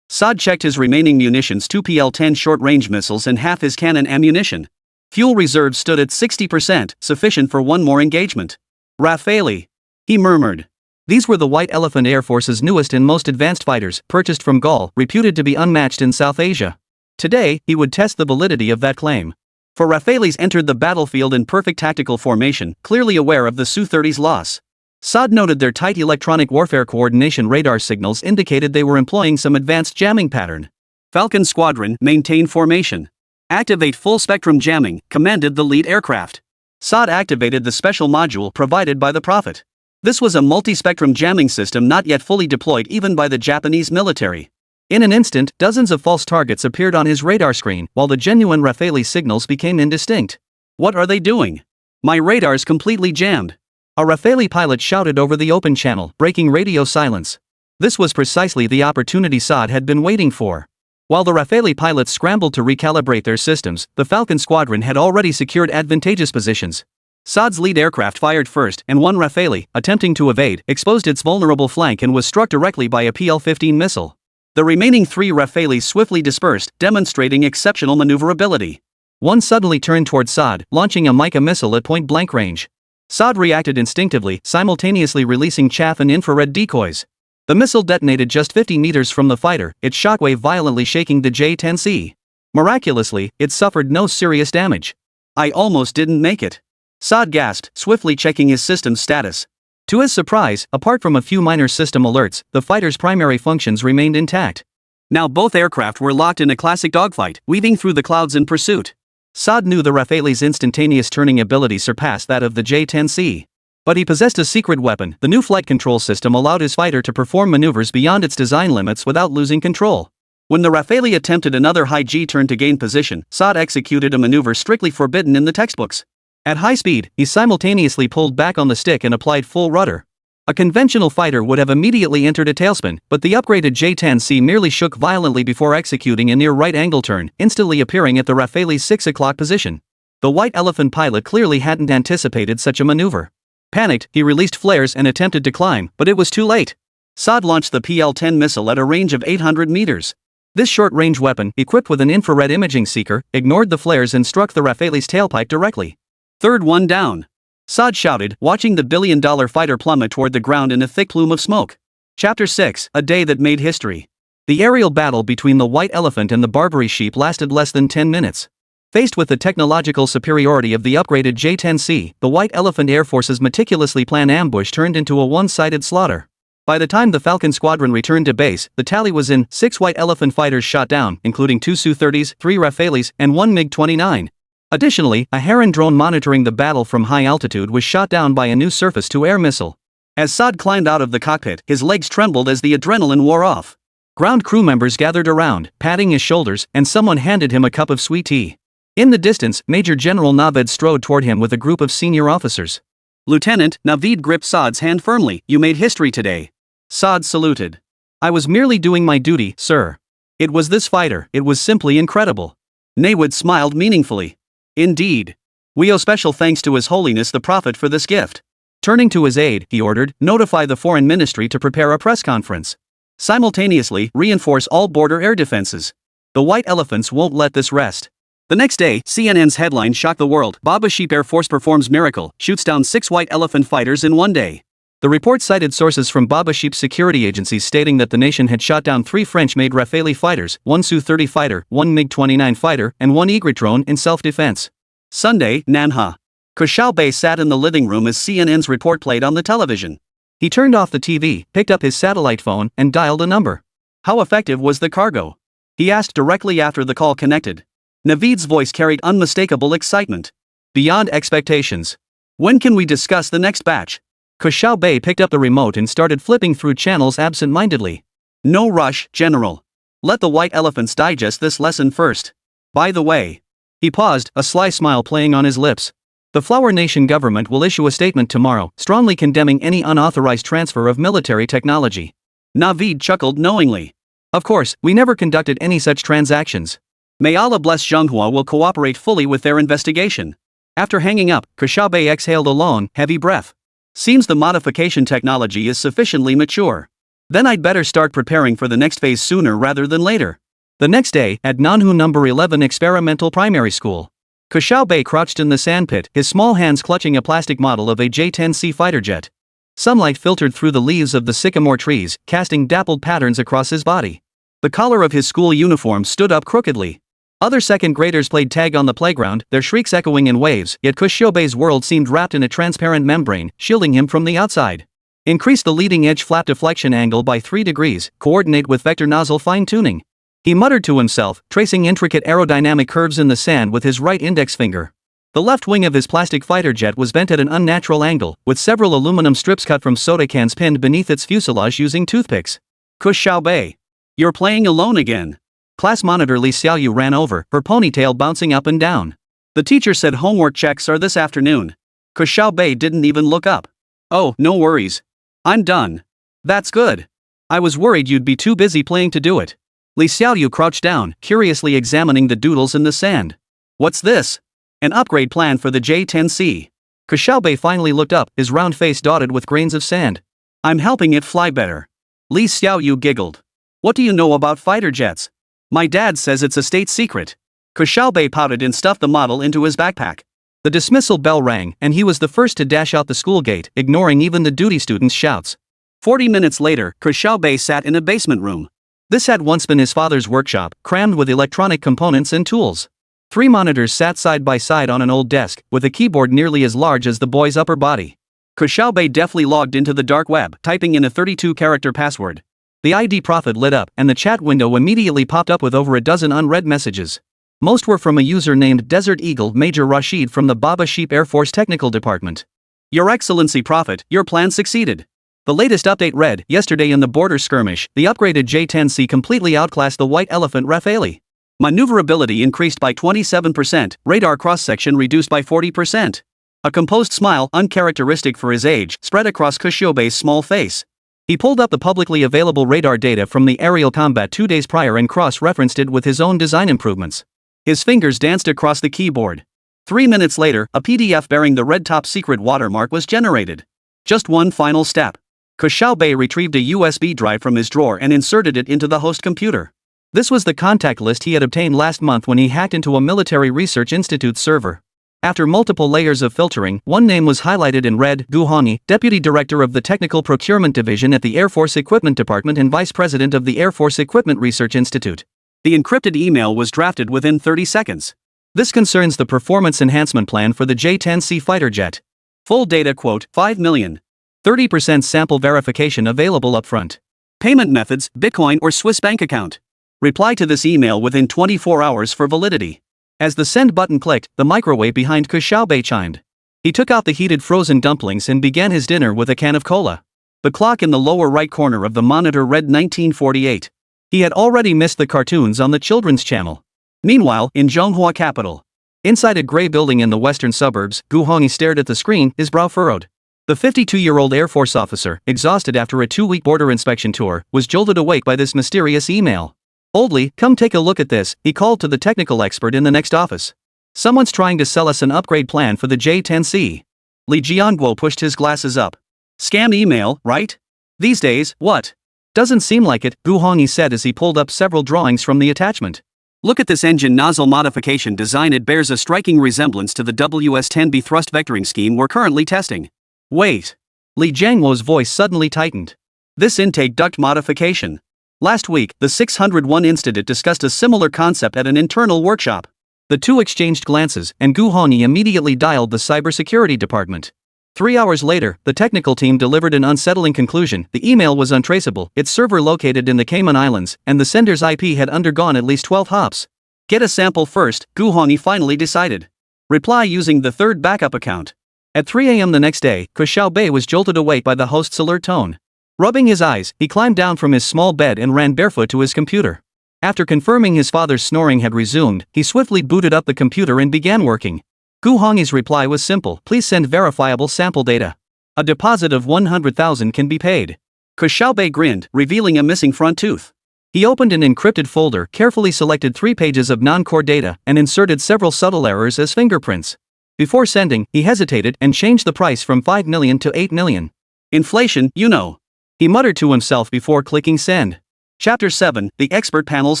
Saad checked his remaining munitions, 2 PL-10 short-range missiles and half his cannon ammunition. Fuel reserves stood at 60%, sufficient for one more engagement. Rafale, he murmured. These were the White Elephant Air Force's newest and most advanced fighters, purchased from Gaul, reputed to be unmatched in South Asia. Today, he would test the validity of that claim. 4 Rafales entered the battlefield in perfect tactical formation, clearly aware of the Su-30's loss. Saad noted their tight electronic warfare coordination radar signals indicated they were employing some advanced jamming pattern. Falcon Squadron, maintain formation. Activate full-spectrum jamming, commanded the lead aircraft. Saad activated the special module provided by the Prophet. This was a multi-spectrum jamming system not yet fully deployed even by the Japanese military. In an instant, dozens of false targets appeared on his radar screen, while the genuine Rafale signals became indistinct. What are they doing? My radar's completely jammed. A Rafale pilot shouted over the open channel, breaking radio silence. This was precisely the opportunity Saad had been waiting for. While the Rafale pilots scrambled to recalibrate their systems, the Falcon squadron had already secured advantageous positions. Saad's lead aircraft fired first, and one Rafale, attempting to evade, exposed its vulnerable flank and was struck directly by a PL-15 missile. The remaining 3 Rafales swiftly dispersed, demonstrating exceptional maneuverability. One suddenly turned toward Saad, launching a Mica missile at point-blank range. Saad reacted instinctively, simultaneously releasing chaff and infrared decoys. The missile detonated just 50 meters from the fighter, its shockwave violently shaking the J-10C. Miraculously, it suffered no serious damage. I almost didn't make it. Saad gasped, swiftly checking his system's status. To his surprise, apart from a few minor system alerts, the fighter's primary functions remained intact. Now both aircraft were locked in a classic dogfight, weaving through the clouds in pursuit. Saad knew the Rafale's instantaneous turning ability surpassed that of the J-10C. But he possessed a secret weapon. The new flight control system allowed his fighter to perform maneuvers beyond its design limits without losing control. When the Rafale attempted another high G turn to gain position, Saad executed a maneuver strictly forbidden in the textbooks. At high speed, he simultaneously pulled back on the stick and applied full rudder. A conventional fighter would have immediately entered a tailspin, but the upgraded J-10C merely shook violently before executing a near right-angle turn, instantly appearing at the Rafale's 6 o'clock position. The White Elephant pilot clearly hadn't anticipated such a maneuver. Panicked, he released flares and attempted to climb, but it was too late. Saad launched the PL-10 missile at a range of 800 meters. This short-range weapon, equipped with an infrared imaging seeker, ignored the flares and struck the Rafale's tailpipe directly. Third one down. Saad shouted, watching the billion-dollar fighter plummet toward the ground in a thick plume of smoke. Chapter 6, A Day That Made History. The aerial battle between the White Elephant and the Barbary Sheep lasted less than 10 minutes. Faced with the technological superiority of the upgraded J-10C, the White Elephant Air Force's meticulously planned ambush turned into a one-sided slaughter. By the time the Falcon squadron returned to base, the tally was in: 6 White Elephant fighters shot down, including 2 Su-30s, 3 Rafales, and 1 MiG-29. Additionally, a Heron drone monitoring the battle from high altitude was shot down by a new surface-to-air missile. As Saad climbed out of the cockpit, his legs trembled as the adrenaline wore off. Ground crew members gathered around, patting his shoulders, and someone handed him a cup of sweet tea. In the distance, Major General Navid strode toward him with a group of senior officers. Lieutenant, Navid gripped Saad's hand firmly. You made history today. Saad saluted. I was merely doing my duty, sir. It was this fighter, it was simply incredible. Navid smiled meaningfully. Indeed. We owe special thanks to His Holiness the Prophet for this gift. Turning to his aide, he ordered, notify the Foreign Ministry to prepare a press conference. Simultaneously, reinforce all border air defenses. The White Elephants won't let this rest. The next day, CNN's headline shocked the world. Baba Sheep Air Force performs miracle, shoots down 6 White Elephant fighters in one day. The report cited sources from Baba Sheep's security agencies stating that the nation had shot down 3 French-made Rafale fighters, 1 Su-30 fighter, 1 MiG-29 fighter, and 1 Egret drone in self-defense. Sunday, Nanha. Ke Xiaobei sat in the living room as CNN's report played on the television. He turned off the TV, picked up his satellite phone, and dialed a number. How effective was the cargo? He asked directly after the call connected. Navid's voice carried unmistakable excitement. Beyond expectations. When can we discuss the next batch? Ke Xiaobei picked up the remote and started flipping through channels absent-mindedly. No rush, General. Let the White Elephants digest this lesson first. By the way. He paused, a sly smile playing on his lips. The Flower Nation government will issue a statement tomorrow, strongly condemning any unauthorized transfer of military technology. Navid chuckled knowingly. Of course, we never conducted any such transactions. May Allah bless Zhenghua will cooperate fully with their investigation. After hanging up, Ke Xiaobei exhaled a long, heavy breath. Seems the modification technology is sufficiently mature. Then I'd better start preparing for the next phase sooner rather than later. The next day, at Nanhu No. 11 Experimental Primary School. Ke Xiaobei crouched in the sandpit, his small hands clutching a plastic model of a J-10C fighter jet. Sunlight filtered through the leaves of the sycamore trees, casting dappled patterns across his body. The collar of his school uniform stood up crookedly. Other second graders played tag on the playground, their shrieks echoing in waves, yet Ke Xiaobei's world seemed wrapped in a transparent membrane, shielding him from the outside. Increase the leading edge flap deflection angle by 3 degrees, coordinate with vector nozzle fine-tuning. He muttered to himself, tracing intricate aerodynamic curves in the sand with his right index finger. The left wing of his plastic fighter jet was bent at an unnatural angle, with several aluminum strips cut from soda cans pinned beneath its fuselage using toothpicks. Ke Xiaobei. You're playing alone again. Class monitor Li Xiaoyu ran over, her ponytail bouncing up and down. The teacher said homework checks are this afternoon. Ke Xiaobei didn't even look up. Oh, no worries. I'm done. That's good. I was worried you'd be too busy playing to do it. Li Xiaoyu crouched down, curiously examining the doodles in the sand. What's this? An upgrade plan for the J-10C. Ke Xiaobei finally looked up, his round face dotted with grains of sand. I'm helping it fly better. Li Xiaoyu giggled. What do you know about fighter jets? My dad says it's a state secret. Ke Xiaobei pouted and stuffed the model into his backpack. The dismissal bell rang, and he was the first to dash out the school gate, ignoring even the duty students' shouts. 40 minutes later, Ke Xiaobei sat in a basement room. This had once been his father's workshop, crammed with electronic components and tools. 3 monitors sat side by side on an old desk, with a keyboard nearly as large as the boy's upper body. Ke Xiaobei deftly logged into the dark web, typing in a 32-character password. The ID profile lit up, and the chat window immediately popped up with over a dozen unread messages. Most were from a user named Desert Eagle Major Rashid from the Baba Sheep Air Force Technical Department. Your Excellency Prophet, your plan succeeded. The latest update read, yesterday in the border skirmish, the upgraded J-10C completely outclassed the White Elephant Rafale. Maneuverability increased by 27%, radar cross-section reduced by 40%. A composed smile, uncharacteristic for his age, spread across Ke Xiaobei's small face. He pulled up the publicly available radar data from the aerial combat 2 days prior and cross-referenced it with his own design improvements. His fingers danced across the keyboard. 3 minutes later, a PDF bearing the red top secret watermark was generated. Just one final step. Ke Xiaobei retrieved a USB drive from his drawer and inserted it into the host computer. This was the contact list he had obtained last month when he hacked into a military research institute server. After multiple layers of filtering, one name was highlighted in red: Gu Hongyi, Deputy Director of the Technical Procurement Division at the Air Force Equipment Department and Vice President of the Air Force Equipment Research Institute. The encrypted email was drafted within 30 seconds. This concerns the performance enhancement plan for the J-10C fighter jet. Full data quote, 5 million. 30% sample verification available upfront. Payment methods, Bitcoin or Swiss bank account. Reply to this email within 24 hours for validity. As the send button clicked, the microwave behind Ke Xiaobei chimed. He took out the heated frozen dumplings and began his dinner with a can of cola. The clock in the lower right corner of the monitor read 1948. He had already missed the cartoons on the children's channel. Meanwhile, in Zhonghua capital, inside a gray building in the western suburbs, Gu Hongyi stared at the screen, his brow furrowed. The 52-year-old Air Force officer, exhausted after a 2-week border inspection tour, was jolted awake by this mysterious email. "Oldly, come take a look at this," he called to the technical expert in the next office. "Someone's trying to sell us an upgrade plan for the J-10C." Li Jianyong pushed his glasses up. Scam email, right? These days, what? Doesn't seem like it, Gu Hongyi said as he pulled up several drawings from the attachment. Look at this engine nozzle modification design. It bears a striking resemblance to the WS-10B thrust vectoring scheme we're currently testing. Wait. Li Jianyong's voice suddenly tightened. This intake duct modification. Last week, the 601 Institute discussed a similar concept at an internal workshop. The two exchanged glances, and Gu Hongyi immediately dialed the cybersecurity department. 3 hours later, the technical team delivered an unsettling conclusion. The email was untraceable, its server located in the Cayman Islands, and the sender's IP had undergone at least 12 hops. Get a sample first, Gu Hongyi finally decided. Reply using the third backup account. At 3 a.m. the next day, Ke Xiaobei was jolted awake by the host's alert tone. Rubbing his eyes, he climbed down from his small bed and ran barefoot to his computer. After confirming his father's snoring had resumed, he swiftly booted up the computer and began working. Gu Hongyi's reply was simple: "Please send verifiable sample data. A deposit of 100,000 can be paid." Ke Xiaobei grinned, revealing a missing front tooth. He opened an encrypted folder, carefully selected 3 pages of non-core data, and inserted several subtle errors as fingerprints. Before sending, he hesitated and changed the price from 5 million to 8 million. "Inflation, you know," he muttered to himself before clicking send. Chapter 7, The Expert Panel's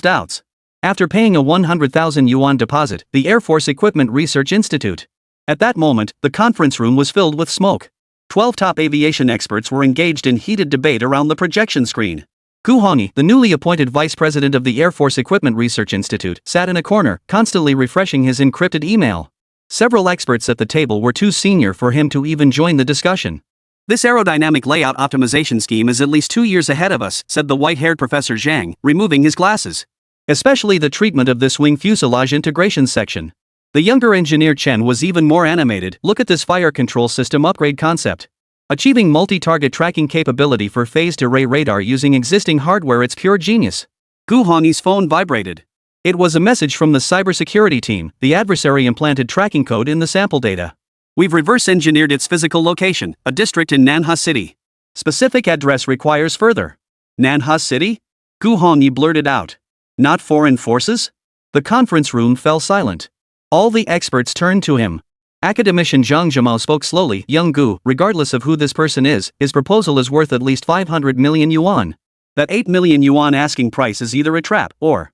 Doubts. After paying a 100,000 yuan deposit, the Air Force Equipment Research Institute. At that moment, the conference room was filled with smoke. 12 top aviation experts were engaged in heated debate around the projection screen. Gu Hongyi, the newly appointed vice president of the Air Force Equipment Research Institute, sat in a corner, constantly refreshing his encrypted email. Several experts at the table were too senior for him to even join the discussion. "This aerodynamic layout optimization scheme is at least 2 years ahead of us," said the white-haired Professor Zhang, removing his glasses. "Especially the treatment of this wing fuselage integration section. The younger engineer Chen was even more animated. Look at this fire control system upgrade concept. Achieving multi-target tracking capability for phased array radar using existing hardware, it's pure genius. Gu Hongyi's phone vibrated. It was a message from the cybersecurity team. The adversary implanted tracking code in the sample data. We've reverse-engineered its physical location, a district in Nanhua City. Specific address requires further. Nanhua City? Gu Hongyi blurted out. Not foreign forces? The conference room fell silent. All the experts turned to him. Academician Zhang Zhimao spoke slowly. Young Gu, regardless of who this person is, his proposal is worth at least 500 million yuan. That 8 million yuan asking price is either a trap, or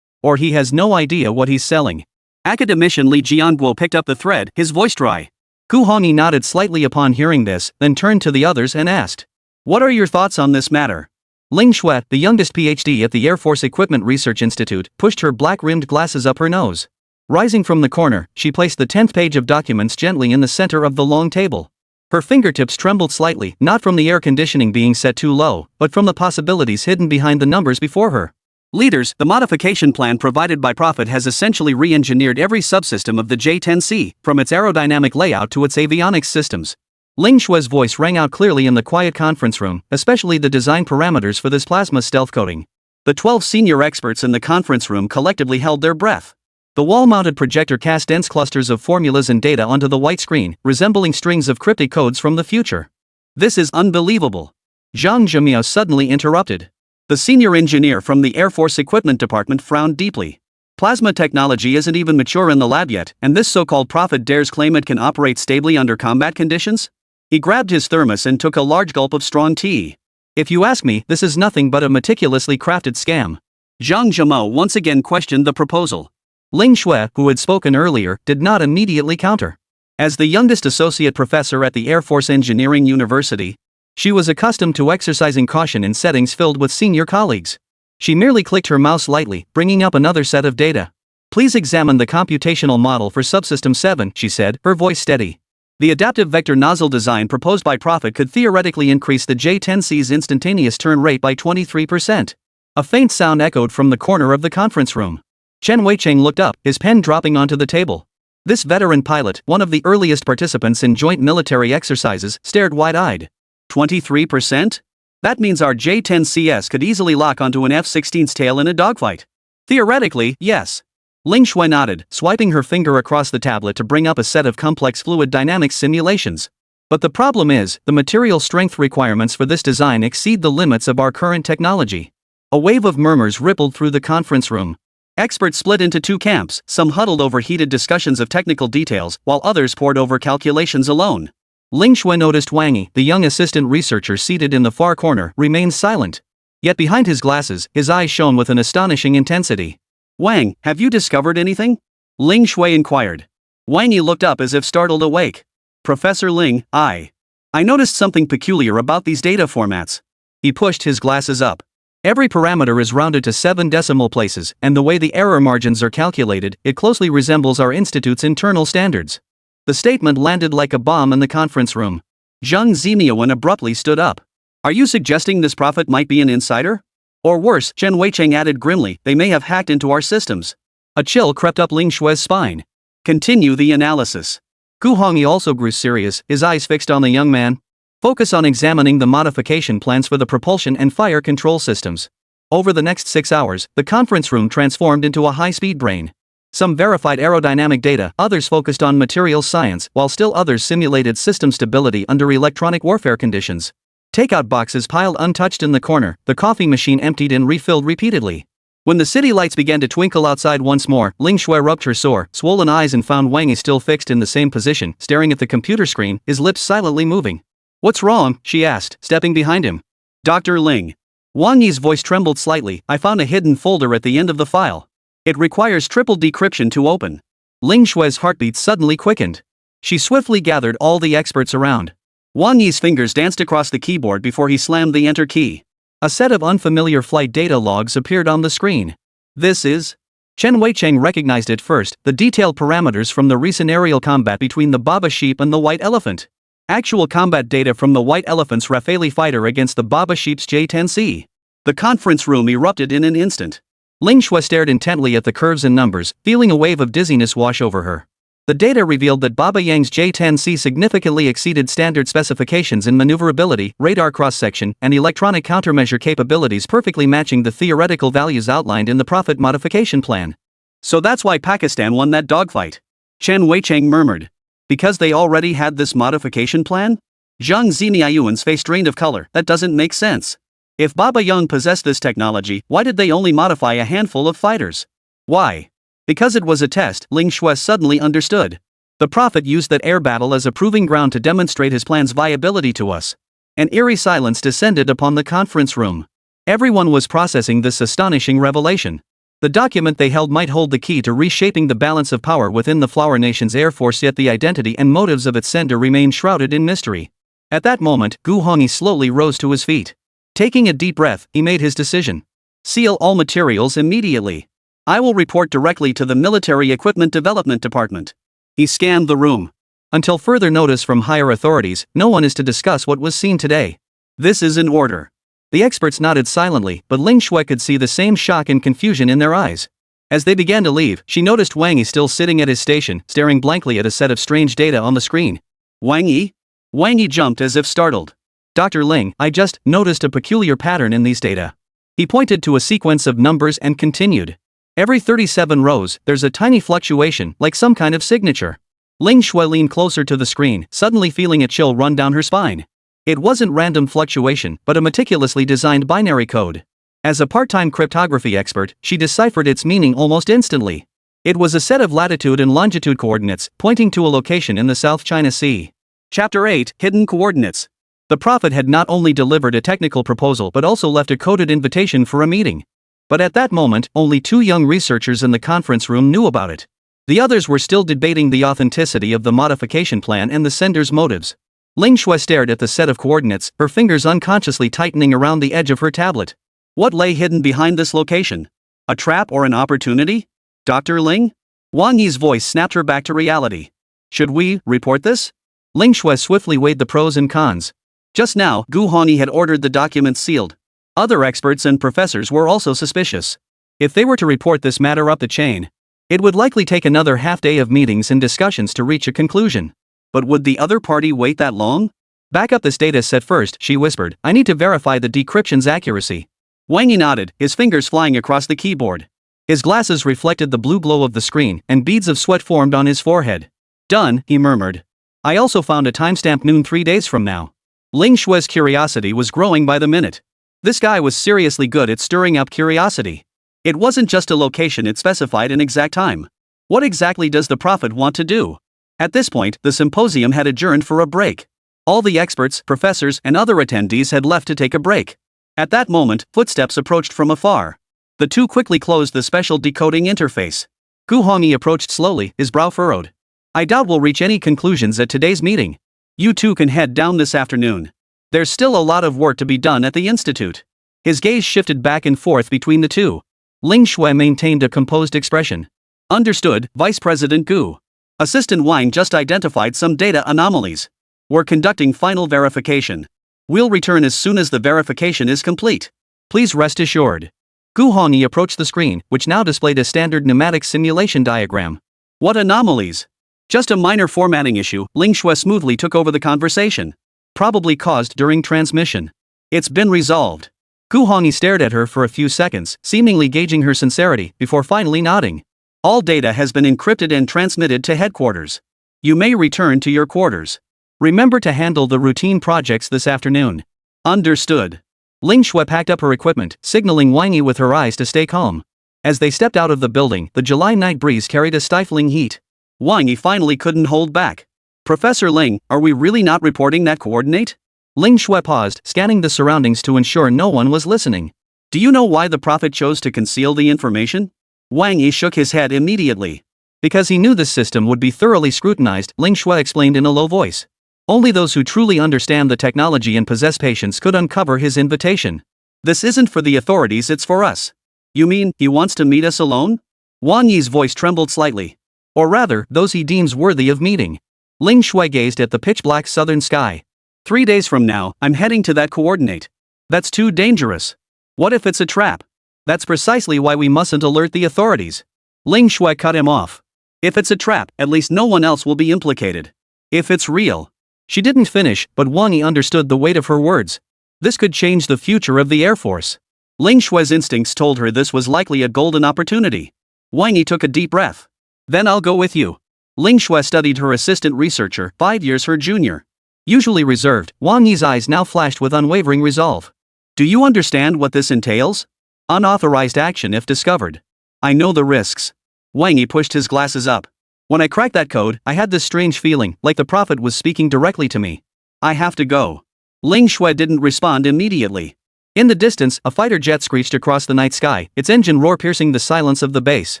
he has no idea what he's selling. Academician Li Jianguo picked up the thread, his voice dry. Gu Hongyi nodded slightly upon hearing this, then turned to the others and asked, "What are your thoughts on this matter?" Ling Shui, the youngest PhD at the Air Force Equipment Research Institute, pushed her black-rimmed glasses up her nose. Rising from the corner, she placed the 10th page of documents gently in the center of the long table. Her fingertips trembled slightly, not from the air conditioning being set too low, but from the possibilities hidden behind the numbers before her. Leaders, the modification plan provided by Prophet has essentially re-engineered every subsystem of the J-10C, from its aerodynamic layout to its avionics systems. Ling Shui's voice rang out clearly in the quiet conference room, especially the design parameters for this plasma stealth coating. The 12 senior experts in the conference room collectively held their breath. The wall-mounted projector cast dense clusters of formulas and data onto the white screen, resembling strings of cryptic codes from the future. "This is unbelievable." Zhang Zhimiao suddenly interrupted. The senior engineer from the Air Force Equipment Department frowned deeply. Plasma technology isn't even mature in the lab yet, and this so-called Prophet dares claim it can operate stably under combat conditions? He grabbed his thermos and took a large gulp of strong tea. "If you ask me, this is nothing but a meticulously crafted scam." Zhang Zhimiao once again questioned the proposal. Ling Shui, who had spoken earlier, did not immediately counter. As the youngest associate professor at the Air Force Engineering University, she was accustomed to exercising caution in settings filled with senior colleagues. She merely clicked her mouse lightly, bringing up another set of data. "Please examine the computational model for Subsystem 7, she said, her voice steady. The adaptive vector nozzle design proposed by Prophet could theoretically increase the J-10C's instantaneous turn rate by 23%. A faint sound echoed from the corner of the conference room. Chen Weicheng looked up, his pen dropping onto the table. This veteran pilot, one of the earliest participants in joint military exercises, stared wide-eyed. 23%? That means our J-10CS could easily lock onto an F-16's tail in a dogfight. Theoretically, yes. Ling Shui nodded, swiping her finger across the tablet to bring up a set of complex fluid dynamics simulations. But the problem is, the material strength requirements for this design exceed the limits of our current technology. A wave of murmurs rippled through the conference room. Experts split into two camps, some huddled over heated discussions of technical details, while others pored over calculations alone. Ling Shui noticed Wang Yi, the young assistant researcher seated in the far corner, remained silent. Yet behind his glasses, his eyes shone with an astonishing intensity. "Wang, have you discovered anything?" Ling Shui inquired. Wang Yi looked up as if startled awake. "Professor Ling, I noticed something peculiar about these data formats." He pushed his glasses up. Every parameter is rounded to 7 decimal places, and the way the error margins are calculated, it closely resembles our institute's internal standards. The statement landed like a bomb in the conference room. Zhang Zimiawen abruptly stood up. "Are you suggesting this Prophet might be an insider? Or worse," Chen Weicheng added grimly, "they may have hacked into our systems." A chill crept up Ling Shui's spine. "Continue the analysis." Gu Hongyi also grew serious, his eyes fixed on the young man. "Focus on examining the modification plans for the propulsion and fire control systems." Over the next 6 hours, the conference room transformed into a high-speed brain. Some verified aerodynamic data, others focused on materials science, while still others simulated system stability under electronic warfare conditions. Takeout boxes piled untouched in the corner, the coffee machine emptied and refilled repeatedly. When the city lights began to twinkle outside once more, Ling Shui rubbed her sore, swollen eyes and found Wang Yi still fixed in the same position, staring at the computer screen, his lips silently moving. "What's wrong?" she asked, stepping behind him. "Dr. Ling." Wang Yi's voice trembled slightly. "I found a hidden folder at the end of the file. It requires triple decryption to open." Ling Shui's heartbeat suddenly quickened. She swiftly gathered all the experts around. Wang Yi's fingers danced across the keyboard before he slammed the enter key. A set of unfamiliar flight data logs appeared on the screen. "This is..." Chen Weicheng recognized it first, the detailed parameters from the recent aerial combat between the Baba Sheep and the White Elephant. Actual combat data from the White Elephant's Rafale fighter against the Baba Sheep's J-10C. The conference room erupted in an instant. Ling Shui stared intently at the curves and numbers, feeling a wave of dizziness wash over her. The data revealed that Baba Yang's J-10C significantly exceeded standard specifications in maneuverability, radar cross-section, and electronic countermeasure capabilities, perfectly matching the theoretical values outlined in the Prophet modification plan. So that's why Pakistan won that dogfight. Chen Weicheng murmured. Because they already had this modification plan? Zhang Ziniayuan's face drained of color. That doesn't make sense. If Baba Yang possessed this technology, why did they only modify a handful of fighters? Why? Because it was a test, Ling Shui suddenly understood. The Prophet used that air battle as a proving ground to demonstrate his plan's viability to us. An eerie silence descended upon the conference room. Everyone was processing this astonishing revelation. The document they held might hold the key to reshaping the balance of power within the Flower Nation's Air Force, yet the identity and motives of its sender remained shrouded in mystery. At that moment, Gu Hongyi slowly rose to his feet. Taking a deep breath, he made his decision. Seal all materials immediately. I will report directly to the Military Equipment Development Department. He scanned the room. Until further notice from higher authorities, no one is to discuss what was seen today. This is in order. The experts nodded silently, but Ling Shui could see the same shock and confusion in their eyes. As they began to leave, she noticed Wang Yi still sitting at his station, staring blankly at a set of strange data on the screen. Wang Yi? Wang Yi jumped as if startled. Dr. Ling, I just noticed a peculiar pattern in these data. He pointed to a sequence of numbers and continued. Every 37 rows, there's a tiny fluctuation, like some kind of signature. Ling Shui leaned closer to the screen, suddenly feeling a chill run down her spine. It wasn't random fluctuation, but a meticulously designed binary code. As a part-time cryptography expert, she deciphered its meaning almost instantly. It was a set of latitude and longitude coordinates, pointing to a location in the South China Sea. Chapter 8, Hidden Coordinates. The Prophet had not only delivered a technical proposal but also left a coded invitation for a meeting. But at that moment, only 2 young researchers in the conference room knew about it. The others were still debating the authenticity of the modification plan and the sender's motives. Ling Shui stared at the set of coordinates, her fingers unconsciously tightening around the edge of her tablet. What lay hidden behind this location? A trap or an opportunity? Dr. Ling? Wang Yi's voice snapped her back to reality. Should we report this? Ling Shui swiftly weighed the pros and cons. Just now, Gu Hongyi had ordered the documents sealed. Other experts and professors were also suspicious. If they were to report this matter up the chain, it would likely take another half-day of meetings and discussions to reach a conclusion. But would the other party wait that long? Back up this data set first, she whispered. I need to verify the decryption's accuracy. Wang Yi nodded, his fingers flying across the keyboard. His glasses reflected the blue glow of the screen, and beads of sweat formed on his forehead. Done, he murmured. I also found a timestamp noon 3 days from now. Ling Shui's curiosity was growing by the minute. This guy was seriously good at stirring up curiosity. It wasn't just a location, it specified an exact time. What exactly does the Prophet want to do? At this point, the symposium had adjourned for a break. All the experts, professors, and other attendees had left to take a break. At that moment, footsteps approached from afar. The two quickly closed the special decoding interface. Gu Hongyi approached slowly, his brow furrowed. I doubt we'll reach any conclusions at today's meeting. You two can head down this afternoon. There's still a lot of work to be done at the institute. His gaze shifted back and forth between the two. Ling Shui maintained a composed expression. Understood, Vice President Gu. Assistant Wang just identified some data anomalies. We're conducting final verification. We'll return as soon as the verification is complete. Please rest assured. Gu Hongyi approached the screen, which now displayed a standard pneumatic simulation diagram. What anomalies? Just a minor formatting issue, Ling Shui smoothly took over the conversation. Probably caused during transmission. It's been resolved. Gu Hongyi stared at her for a few seconds, seemingly gauging her sincerity, before finally nodding. All data has been encrypted and transmitted to headquarters. You may return to your quarters. Remember to handle the routine projects this afternoon. Understood. Ling Shui packed up her equipment, signaling Wang Yi with her eyes to stay calm. As they stepped out of the building, the July night breeze carried a stifling heat. Wang Yi finally couldn't hold back. Professor Ling, are we really not reporting that coordinate? Ling Shui paused, scanning the surroundings to ensure no one was listening. Do you know why the Prophet chose to conceal the information? Wang Yi shook his head immediately. Because he knew this system would be thoroughly scrutinized, Ling Shui explained in a low voice. Only those who truly understand the technology and possess patience could uncover his invitation. This isn't for the authorities, it's for us. You mean, he wants to meet us alone? Wang Yi's voice trembled slightly. Or rather, those he deems worthy of meeting. Ling Shui gazed at the pitch-black southern sky. 3 days from now, I'm heading to that coordinate. That's too dangerous. What if it's a trap? That's precisely why we mustn't alert the authorities. Ling Shui cut him off. If it's a trap, at least no one else will be implicated. If it's real. She didn't finish, but Wang Yi understood the weight of her words. This could change the future of the Air Force. Ling Shui's instincts told her this was likely a golden opportunity. Wang Yi took a deep breath. Then I'll go with you. Ling Shui studied her assistant researcher, 5 years her junior. Usually reserved, Wang Yi's eyes now flashed with unwavering resolve. Do you understand what this entails? Unauthorized action if discovered. I know the risks. Wang Yi pushed his glasses up. When I cracked that code, I had this strange feeling, like the prophet was speaking directly to me. I have to go. Ling Shui didn't respond immediately. In the distance, a fighter jet screeched across the night sky, its engine roar piercing the silence of the base.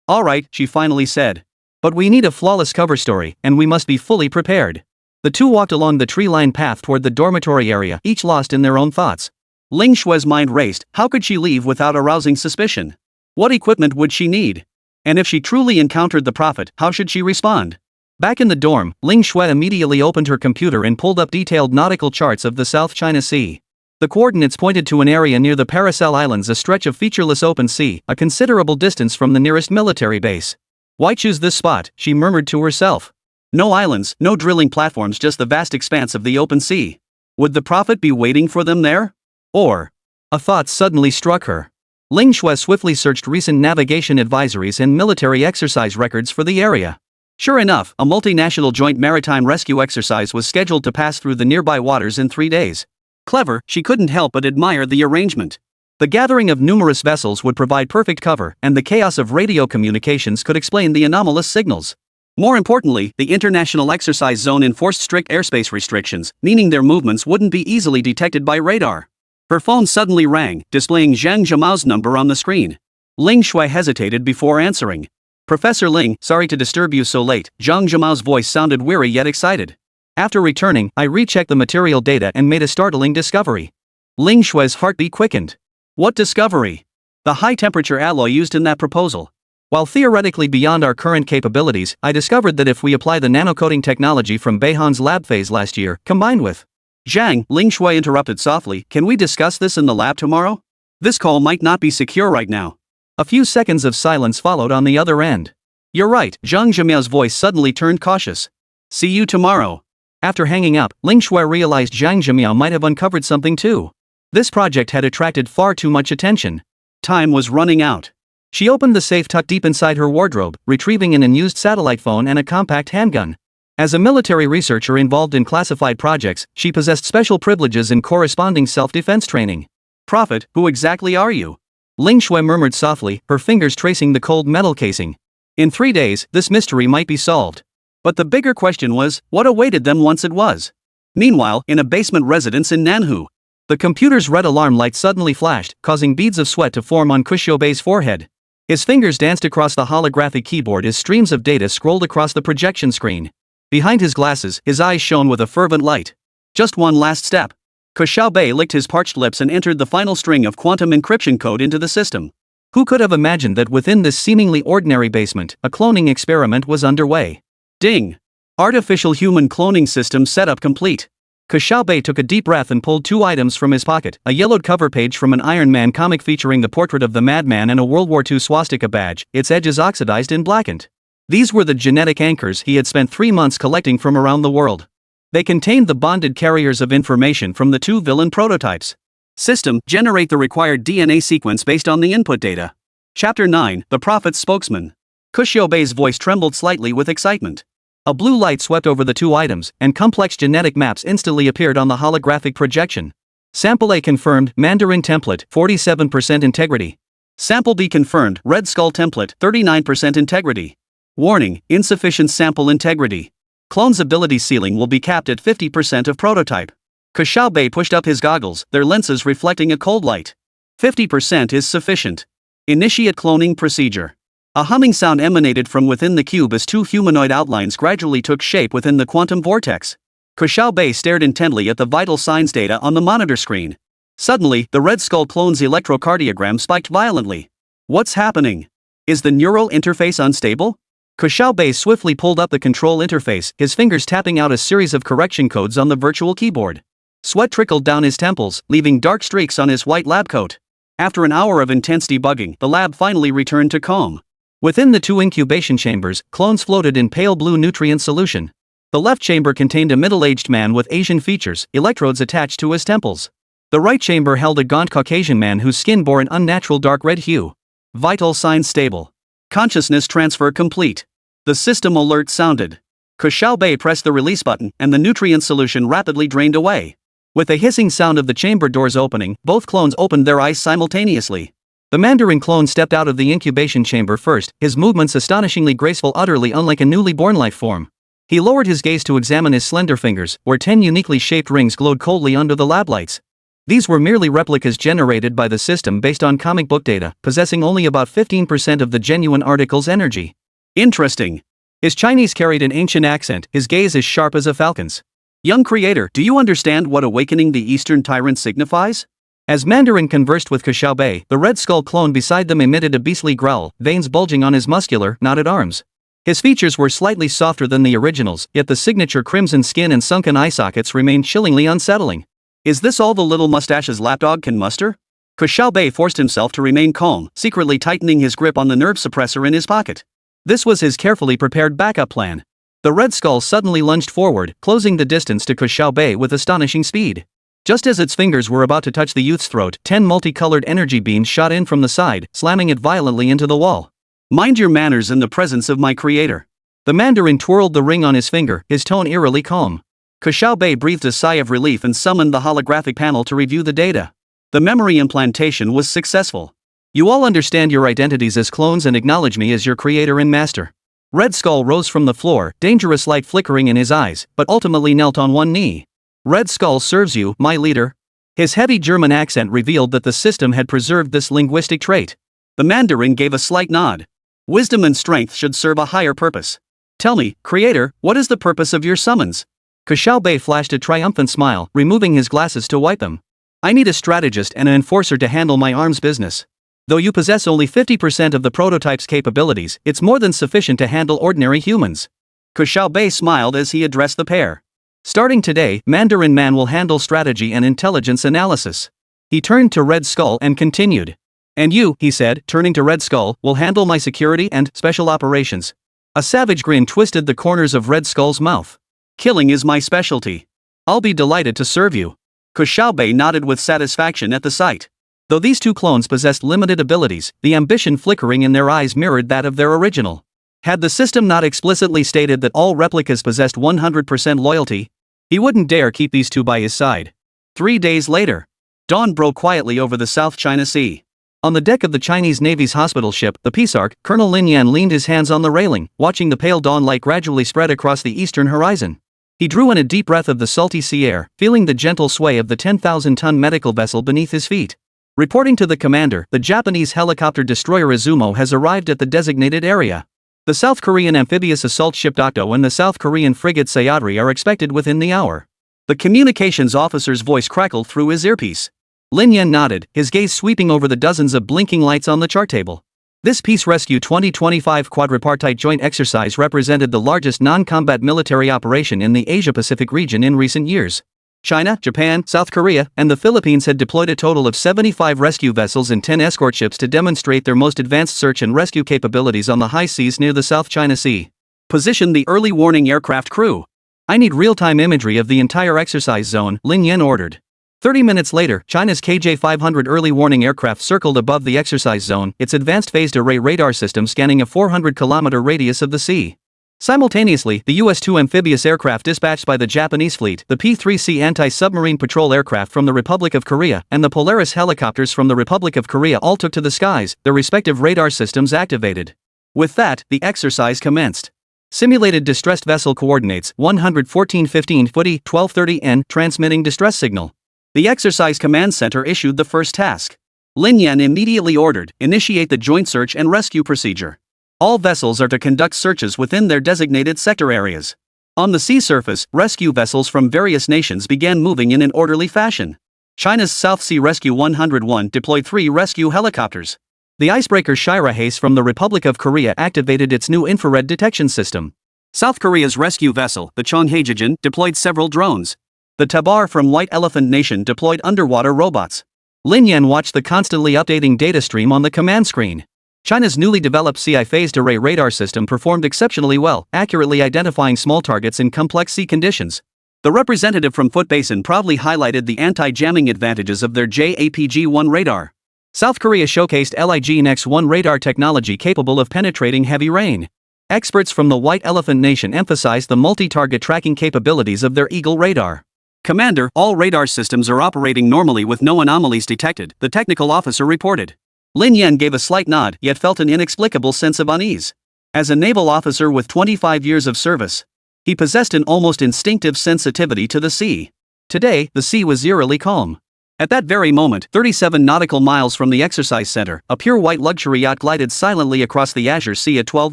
All right, she finally said. But we need a flawless cover story, and we must be fully prepared. The two walked along the tree-lined path toward the dormitory area, each lost in their own thoughts. Ling Shui's mind raced. How could she leave without arousing suspicion? What equipment would she need? And if she truly encountered the prophet, how should she respond? Back in the dorm, Ling Shui immediately opened her computer and pulled up detailed nautical charts of the South China Sea. The coordinates pointed to an area near the Paracel Islands, a stretch of featureless open sea, a considerable distance from the nearest military base. Why choose this spot, she murmured to herself. No islands, no drilling platforms, just the vast expanse of the open sea. Would the prophet be waiting for them there? Or? A thought suddenly struck her. Ling Shui swiftly searched recent navigation advisories and military exercise records for the area. Sure enough, a multinational joint maritime rescue exercise was scheduled to pass through the nearby waters in 3 days. Clever, she couldn't help but admire the arrangement. The gathering of numerous vessels would provide perfect cover, and the chaos of radio communications could explain the anomalous signals. More importantly, the international exercise zone enforced strict airspace restrictions, meaning their movements wouldn't be easily detected by radar. Her phone suddenly rang, displaying Zhang Zhamao's number on the screen. Ling Shui hesitated before answering. Professor Ling, sorry to disturb you so late. Zhang Zhamao's voice sounded weary yet excited. After returning, I rechecked the material data and made a startling discovery. Ling Shui's heartbeat quickened. What discovery? The high-temperature alloy used in that proposal. While theoretically beyond our current capabilities, I discovered that if we apply the nanocoating technology from Beihan's lab phase last year, combined with Zhang, Ling Shui interrupted softly, can we discuss this in the lab tomorrow? This call might not be secure right now. A few seconds of silence followed on the other end. You're right, Zhang Zhamiao's voice suddenly turned cautious. See you tomorrow. After hanging up, Ling Shui realized Zhang Zhamiao might have uncovered something too. This project had attracted far too much attention. Time was running out. She opened the safe tucked deep inside her wardrobe, retrieving an unused satellite phone and a compact handgun. As a military researcher involved in classified projects, she possessed special privileges and corresponding self-defense training. Prophet, who exactly are you? Ling Shui murmured softly, her fingers tracing the cold metal casing. In 3 days, this mystery might be solved. But the bigger question was, what awaited them once it was? Meanwhile, in a basement residence in Nanhu, the computer's red alarm light suddenly flashed, causing beads of sweat to form on Ke Xiaobei's forehead. His fingers danced across the holographic keyboard as streams of data scrolled across the projection screen. Behind his glasses, his eyes shone with a fervent light. Just one last step. Ke Xiaobei licked his parched lips and entered the final string of quantum encryption code into the system. Who could have imagined that within this seemingly ordinary basement, a cloning experiment was underway? Ding! Artificial human cloning system setup complete. Ke Xiaobei took a deep breath and pulled 2 items from his pocket, a yellowed cover page from an Iron Man comic featuring the portrait of the madman and a World War II swastika badge, its edges oxidized and blackened. These were the genetic anchors he had spent 3 months collecting from around the world. They contained the bonded carriers of information from the 2 villain prototypes. System, generate the required DNA sequence based on the input data. Chapter 9, The Prophet's Spokesman. Ke Xiaobei's voice trembled slightly with excitement. A blue light swept over the 2 items, and complex genetic maps instantly appeared on the holographic projection. Sample A confirmed, Mandarin template, 47% integrity. Sample B confirmed, Red Skull template, 39% integrity. Warning, insufficient sample integrity. Clone's ability ceiling will be capped at 50% of prototype. Ke Xiaobei pushed up his goggles, their lenses reflecting a cold light. 50% is sufficient. Initiate cloning procedure. A humming sound emanated from within the cube as 2 humanoid outlines gradually took shape within the quantum vortex. Ke Xiaobei stared intently at the vital signs data on the monitor screen. Suddenly, the Red Skull clone's electrocardiogram spiked violently. What's happening? Is the neural interface unstable? Ke Xiaobei swiftly pulled up the control interface, his fingers tapping out a series of correction codes on the virtual keyboard. Sweat trickled down his temples, leaving dark streaks on his white lab coat. After an hour of intense debugging, the lab finally returned to calm. Within the two incubation chambers, clones floated in pale blue nutrient solution. The left chamber contained a middle-aged man with Asian features, electrodes attached to his temples. The right chamber held a gaunt Caucasian man whose skin bore an unnatural dark red hue. Vital signs stable. Consciousness transfer complete. The system alert sounded. Ke Xiaobei pressed the release button and the nutrient solution rapidly drained away. With a hissing sound of the chamber doors opening, both clones opened their eyes simultaneously. The Mandarin clone stepped out of the incubation chamber first, his movements astonishingly graceful, utterly unlike a newly born life form. He lowered his gaze to examine his slender fingers, where 10 uniquely shaped rings glowed coldly under the lab lights. These were merely replicas generated by the system based on comic book data, possessing only about 15% of the genuine article's energy. Interesting. His Chinese carried an ancient accent, his gaze as sharp as a falcon's. Young creator, do you understand what awakening the Eastern tyrant signifies? As Mandarin conversed with Ke Xiaobei, the red skull clone beside them emitted a beastly growl, veins bulging on his muscular, knotted arms. His features were slightly softer than the originals, yet the signature crimson skin and sunken eye sockets remained chillingly unsettling. Is this all the little mustache's lapdog can muster? Ke Xiaobei forced himself to remain calm, secretly tightening his grip on the nerve suppressor in his pocket. This was his carefully prepared backup plan. The red skull suddenly lunged forward, closing the distance to Ke Xiaobei with astonishing speed. Just as its fingers were about to touch the youth's throat, 10 multicolored energy beams shot in from the side, slamming it violently into the wall. Mind your manners in the presence of my creator. The Mandarin twirled the ring on his finger, his tone eerily calm. Ke Xiaobei breathed a sigh of relief and summoned the holographic panel to review the data. The memory implantation was successful. You all understand your identities as clones and acknowledge me as your creator and master. Red Skull rose from the floor, dangerous light flickering in his eyes, but ultimately knelt on one knee. Red Skull serves you, my leader. His heavy German accent revealed that the system had preserved this linguistic trait. The Mandarin gave a slight nod. Wisdom and strength should serve a higher purpose. Tell me, creator, what is the purpose of your summons? Ke Xiaobei flashed a triumphant smile, removing his glasses to wipe them. I need a strategist and an enforcer to handle my arms business. Though you possess only 50% of the prototype's capabilities, it's more than sufficient to handle ordinary humans. Ke Xiaobei smiled as he addressed the pair. Starting today, Mandarin Man will handle strategy and intelligence analysis. He turned to Red Skull and continued. And you, he said, turning to Red Skull, will handle my security and special operations. A savage grin twisted the corners of Red Skull's mouth. Killing is my specialty. I'll be delighted to serve you. Ke Xiaobei nodded with satisfaction at the sight. Though these two clones possessed limited abilities, the ambition flickering in their eyes mirrored that of their original. Had the system not explicitly stated that all replicas possessed 100% loyalty, he wouldn't dare keep these two by his side. 3 days later, dawn broke quietly over the South China Sea. On the deck of the Chinese Navy's hospital ship, the Peace Ark, Colonel Lin Yan leaned his hands on the railing, watching the pale dawn light gradually spread across the eastern horizon. He drew in a deep breath of the salty sea air, feeling the gentle sway of the 10,000-ton medical vessel beneath his feet. Reporting to the commander, the Japanese helicopter destroyer Izumo has arrived at the designated area. The South Korean amphibious assault ship Dokdo and the South Korean frigate Sayadri are expected within the hour. The communications officer's voice crackled through his earpiece. Lin Yan nodded, his gaze sweeping over the dozens of blinking lights on the chart table. This Peace Rescue 2025 quadripartite joint exercise represented the largest non-combat military operation in the Asia-Pacific region in recent years. China, Japan, South Korea, and the Philippines had deployed a total of 75 rescue vessels and 10 escort ships to demonstrate their most advanced search and rescue capabilities on the high seas near the South China Sea. Position the early warning aircraft crew. I need real-time imagery of the entire exercise zone, Lin Yan ordered. 30 minutes later, China's KJ-500 early warning aircraft circled above the exercise zone, its advanced phased array radar system scanning a 400-kilometer radius of the sea. Simultaneously, the US-2 amphibious aircraft dispatched by the Japanese fleet, the P-3C anti-submarine patrol aircraft from the Republic of Korea, and the Polaris helicopters from the Republic of Korea all took to the skies, their respective radar systems activated. With that, the exercise commenced. Simulated distressed vessel coordinates, 11415 footy, 1230 N, transmitting distress signal. The exercise command center issued the first task. Lin Yan immediately ordered, initiate the joint search and rescue procedure. All vessels are to conduct searches within their designated sector areas. On the sea surface, rescue vessels from various nations began moving in an orderly fashion. China's South Sea Rescue 101 deployed 3 rescue helicopters. The icebreaker Shira Haze from the Republic of Korea activated its new infrared detection system. South Korea's rescue vessel, the Chonghaejijin, deployed several drones. The Tabar from White Elephant Nation deployed underwater robots. Lin Yan watched the constantly updating data stream on the command screen. China's newly developed CI phased array radar system performed exceptionally well, accurately identifying small targets in complex sea conditions. The representative from Foot Basin proudly highlighted the anti-jamming advantages of their JAPG-1 radar. South Korea showcased LIG-NX-1 radar technology capable of penetrating heavy rain. Experts from the White Elephant Nation emphasized the multi-target tracking capabilities of their Eagle radar. Commander, all radar systems are operating normally with no anomalies detected, the technical officer reported. Lin Yan gave a slight nod, yet felt an inexplicable sense of unease. As a naval officer with 25 years of service, he possessed an almost instinctive sensitivity to the sea. Today, the sea was eerily calm. At that very moment, 37 nautical miles from the exercise center, a pure white luxury yacht glided silently across the azure sea at 12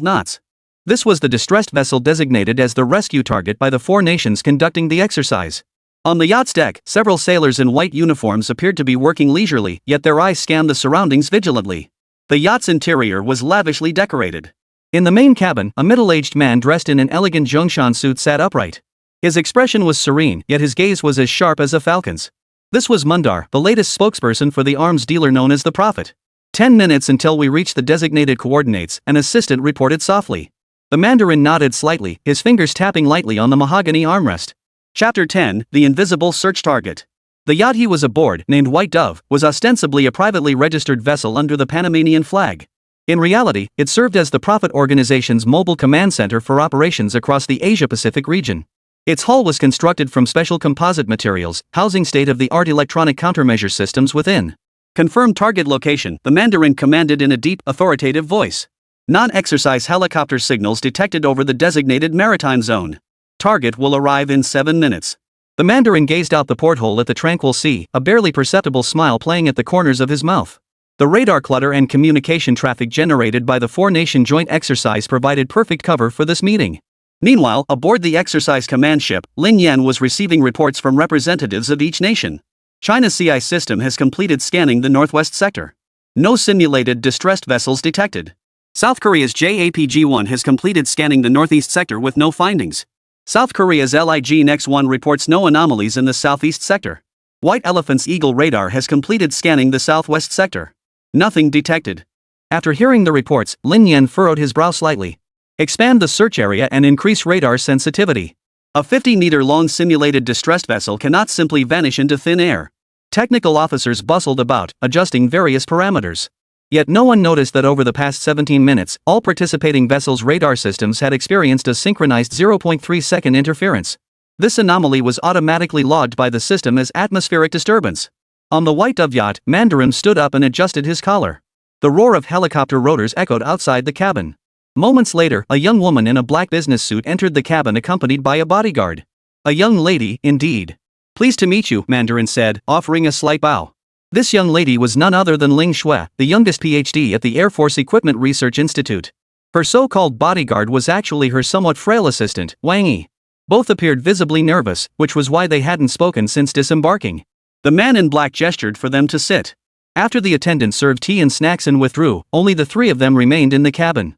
knots. This was the distressed vessel designated as the rescue target by the four nations conducting the exercise. On the yacht's deck, several sailors in white uniforms appeared to be working leisurely, yet their eyes scanned the surroundings vigilantly. The yacht's interior was lavishly decorated. In the main cabin, a middle-aged man dressed in an elegant Zhongshan suit sat upright. His expression was serene, yet his gaze was as sharp as a falcon's. This was Mundar, the latest spokesperson for the arms dealer known as the Prophet. 10 minutes until we reach the designated coordinates, an assistant reported softly. The Mandarin nodded slightly, his fingers tapping lightly on the mahogany armrest. Chapter 10, The Invisible Search Target. The yacht he was aboard, named White Dove, was ostensibly a privately registered vessel under the Panamanian flag. In reality, it served as the Prophet Organization's mobile command center for operations across the Asia-Pacific region. Its hull was constructed from special composite materials, housing state-of-the-art electronic countermeasure systems within. Confirmed target location, the Mandarin commanded in a deep, authoritative voice. Non-exercise helicopter signals detected over the designated maritime zone. Target will arrive in 7 minutes. The Mandarin gazed out the porthole at the tranquil sea, a barely perceptible smile playing at the corners of his mouth. The radar clutter and communication traffic generated by the four-nation joint exercise provided perfect cover for this meeting. Meanwhile, aboard the exercise command ship, Lin Yan was receiving reports from representatives of each nation. China's CI system has completed scanning the northwest sector. No simulated distressed vessels detected. South Korea's JAPG-1 has completed scanning the northeast sector with no findings. South Korea's LIG-NX-1 reports no anomalies in the southeast sector. White Elephant's Eagle radar has completed scanning the southwest sector. Nothing detected. After hearing the reports, Lin Yan furrowed his brow slightly. Expand the search area and increase radar sensitivity. A 50-meter-long simulated distressed vessel cannot simply vanish into thin air. Technical officers bustled about, adjusting various parameters. Yet no one noticed that over the past 17 minutes, all participating vessels' radar systems had experienced a synchronized 0.3-second interference. This anomaly was automatically logged by the system as atmospheric disturbance. On the White Dove yacht, Mandarin stood up and adjusted his collar. The roar of helicopter rotors echoed outside the cabin. Moments later, a young woman in a black business suit entered the cabin accompanied by a bodyguard. A young lady, indeed. Pleased to meet you, Mandarin said, offering a slight bow. This young lady was none other than Ling Shui, the youngest PhD at the Air Force Equipment Research Institute. Her so-called bodyguard was actually her somewhat frail assistant, Wang Yi. Both appeared visibly nervous, which was why they hadn't spoken since disembarking. The man in black gestured for them to sit. After the attendant served tea and snacks and withdrew, only the three of them remained in the cabin.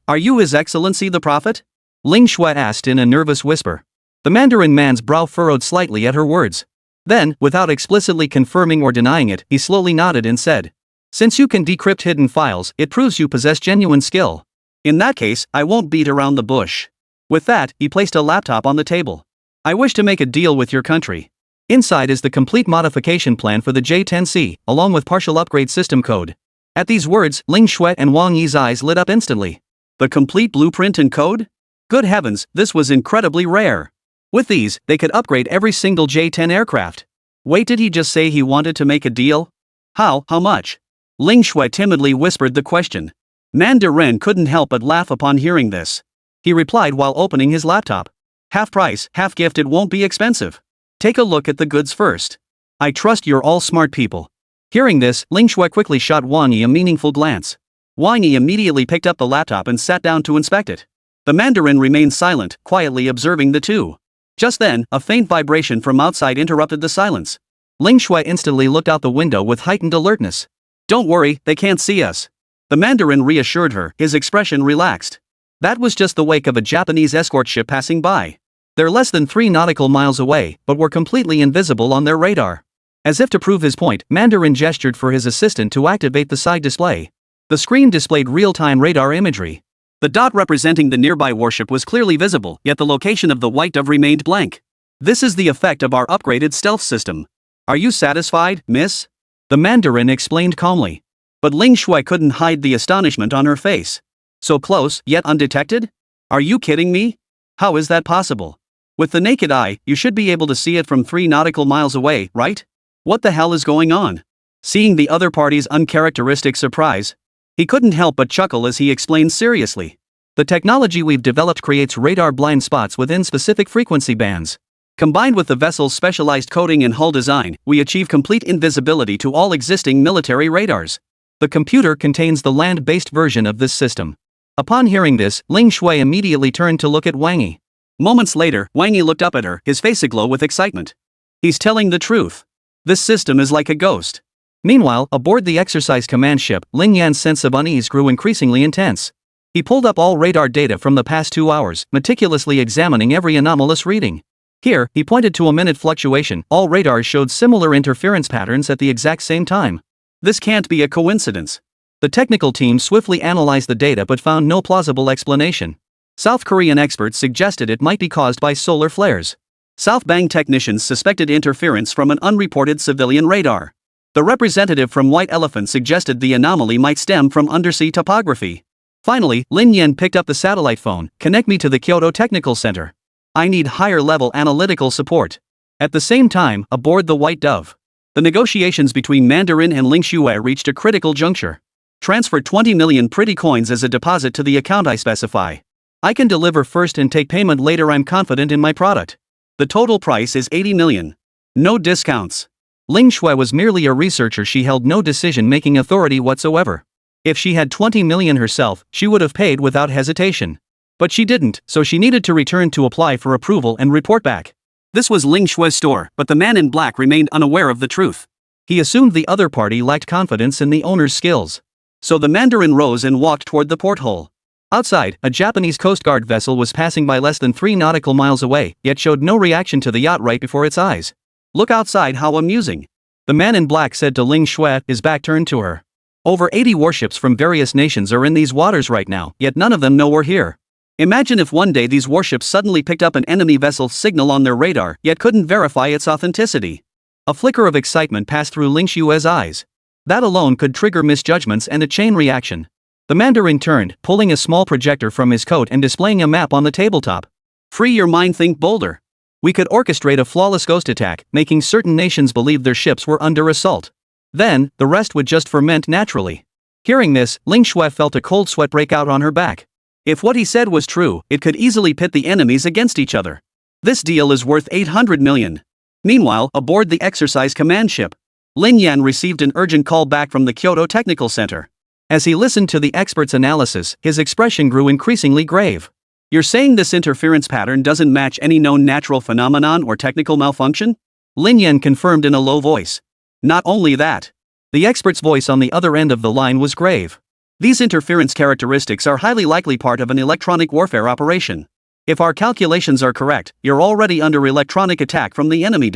Are you His Excellency the Prophet? Ling Shui asked in a nervous whisper. The Mandarin man's brow furrowed slightly at her words. Then, without explicitly confirming or denying it, he slowly nodded and said, "Since you can decrypt hidden files, it proves you possess genuine skill. In that case, I won't beat around the bush." With that, he placed a laptop on the table. "I wish to make a deal with your country. Inside is the complete modification plan for the J-10C, along with partial upgrade system code." At these words, Ling Shui and Wang Yi's eyes lit up instantly. The complete blueprint and code? Good heavens, this was incredibly rare. With these, they could upgrade every single J-10 aircraft. Wait, did he just say he wanted to make a deal? How much? Ling Shui timidly whispered the question. Mandarin couldn't help but laugh upon hearing this. He replied while opening his laptop. "Half price, half gift, it won't be expensive. Take a look at the goods first. I trust you're all smart people." Hearing this, Ling Shui quickly shot Wang Yi a meaningful glance. Wang Yi immediately picked up the laptop and sat down to inspect it. The Mandarin remained silent, quietly observing the two. Just then, a faint vibration from outside interrupted the silence. Ling Shui instantly looked out the window with heightened alertness. "Don't worry, they can't see us." The Mandarin reassured her, his expression relaxed. That was just the wake of a Japanese escort ship passing by. They're less than 3 nautical miles away, but were completely invisible on their radar. As if to prove his point, Mandarin gestured for his assistant to activate the side display. The screen displayed real-time radar imagery. The dot representing the nearby warship was clearly visible, yet the location of the white dove remained blank. This is the effect of our upgraded stealth system. Are you satisfied, miss? The Mandarin explained calmly. But Ling Shui couldn't hide the astonishment on her face. So close, yet undetected? Are you kidding me? How is that possible? With the naked eye, you should be able to see it from 3 nautical miles away, right? What the hell is going on? Seeing the other party's uncharacteristic surprise, he couldn't help but chuckle as he explained seriously. The technology we've developed creates radar blind spots within specific frequency bands. Combined with the vessel's specialized coating and hull design, we achieve complete invisibility to all existing military radars. The computer contains the land-based version of this system. Upon hearing this, Ling Shui immediately turned to look at Wang Yi. Moments later, Wang Yi looked up at her, his face aglow with excitement. He's telling the truth. This system is like a ghost. Meanwhile, aboard the exercise command ship, Ling Yan's sense of unease grew increasingly intense. He pulled up all radar data from the past 2 hours, meticulously examining every anomalous reading. Here, he pointed to a minute fluctuation. All radars showed similar interference patterns at the exact same time. This can't be a coincidence. The technical team swiftly analyzed the data but found no plausible explanation. South Korean experts suggested it might be caused by solar flares. South Bang technicians suspected interference from an unreported civilian radar. The representative from White Elephant suggested the anomaly might stem from undersea topography. Finally, Lin Yan picked up the satellite phone. Connect me to the Kyoto Technical Center. I need higher-level analytical support. At the same time, aboard the White Dove, the negotiations between Mandarin and Ling Shui reached a critical juncture. Transfer 20 million pretty coins as a deposit to the account I specify. I can deliver first and take payment later. I'm confident in my product. The total price is 80 million. No discounts. Ling Shui was merely a researcher. She held no decision-making authority whatsoever. If she had 20 million herself, she would have paid without hesitation. But she didn't, so she needed to return to apply for approval and report back. This was Ling Shui's store, but the man in black remained unaware of the truth. He assumed the other party lacked confidence in the owner's skills. So the Mandarin rose and walked toward the porthole. Outside, a Japanese Coast Guard vessel was passing by less than 3 nautical miles away, yet showed no reaction to the yacht right before its eyes. Look outside, how amusing. The man in black said to Ling Shui, his back turned to her. Over 80 warships from various nations are in these waters right now, yet none of them know we're here. Imagine if one day these warships suddenly picked up an enemy vessel's signal on their radar, yet couldn't verify its authenticity. A flicker of excitement passed through Ling Shui's eyes. That alone could trigger misjudgments and a chain reaction. The Mandarin turned, pulling a small projector from his coat and displaying a map on the tabletop. Free your mind, think bolder. We could orchestrate a flawless ghost attack, making certain nations believe their ships were under assault. Then, the rest would just ferment naturally. Hearing this, Ling Shui felt a cold sweat break out on her back. If what he said was true, it could easily pit the enemies against each other. This deal is worth 800 million. Meanwhile, aboard the exercise command ship, Lin Yan received an urgent call back from the Kyoto Technical Center. As he listened to the expert's analysis, his expression grew increasingly grave. You're saying this interference pattern doesn't match any known natural phenomenon or technical malfunction? Lin Yan confirmed in a low voice. Not only that. The expert's voice on the other end of the line was grave. These interference characteristics are highly likely part of an electronic warfare operation. If our calculations are correct, you're already under electronic attack from the enemy.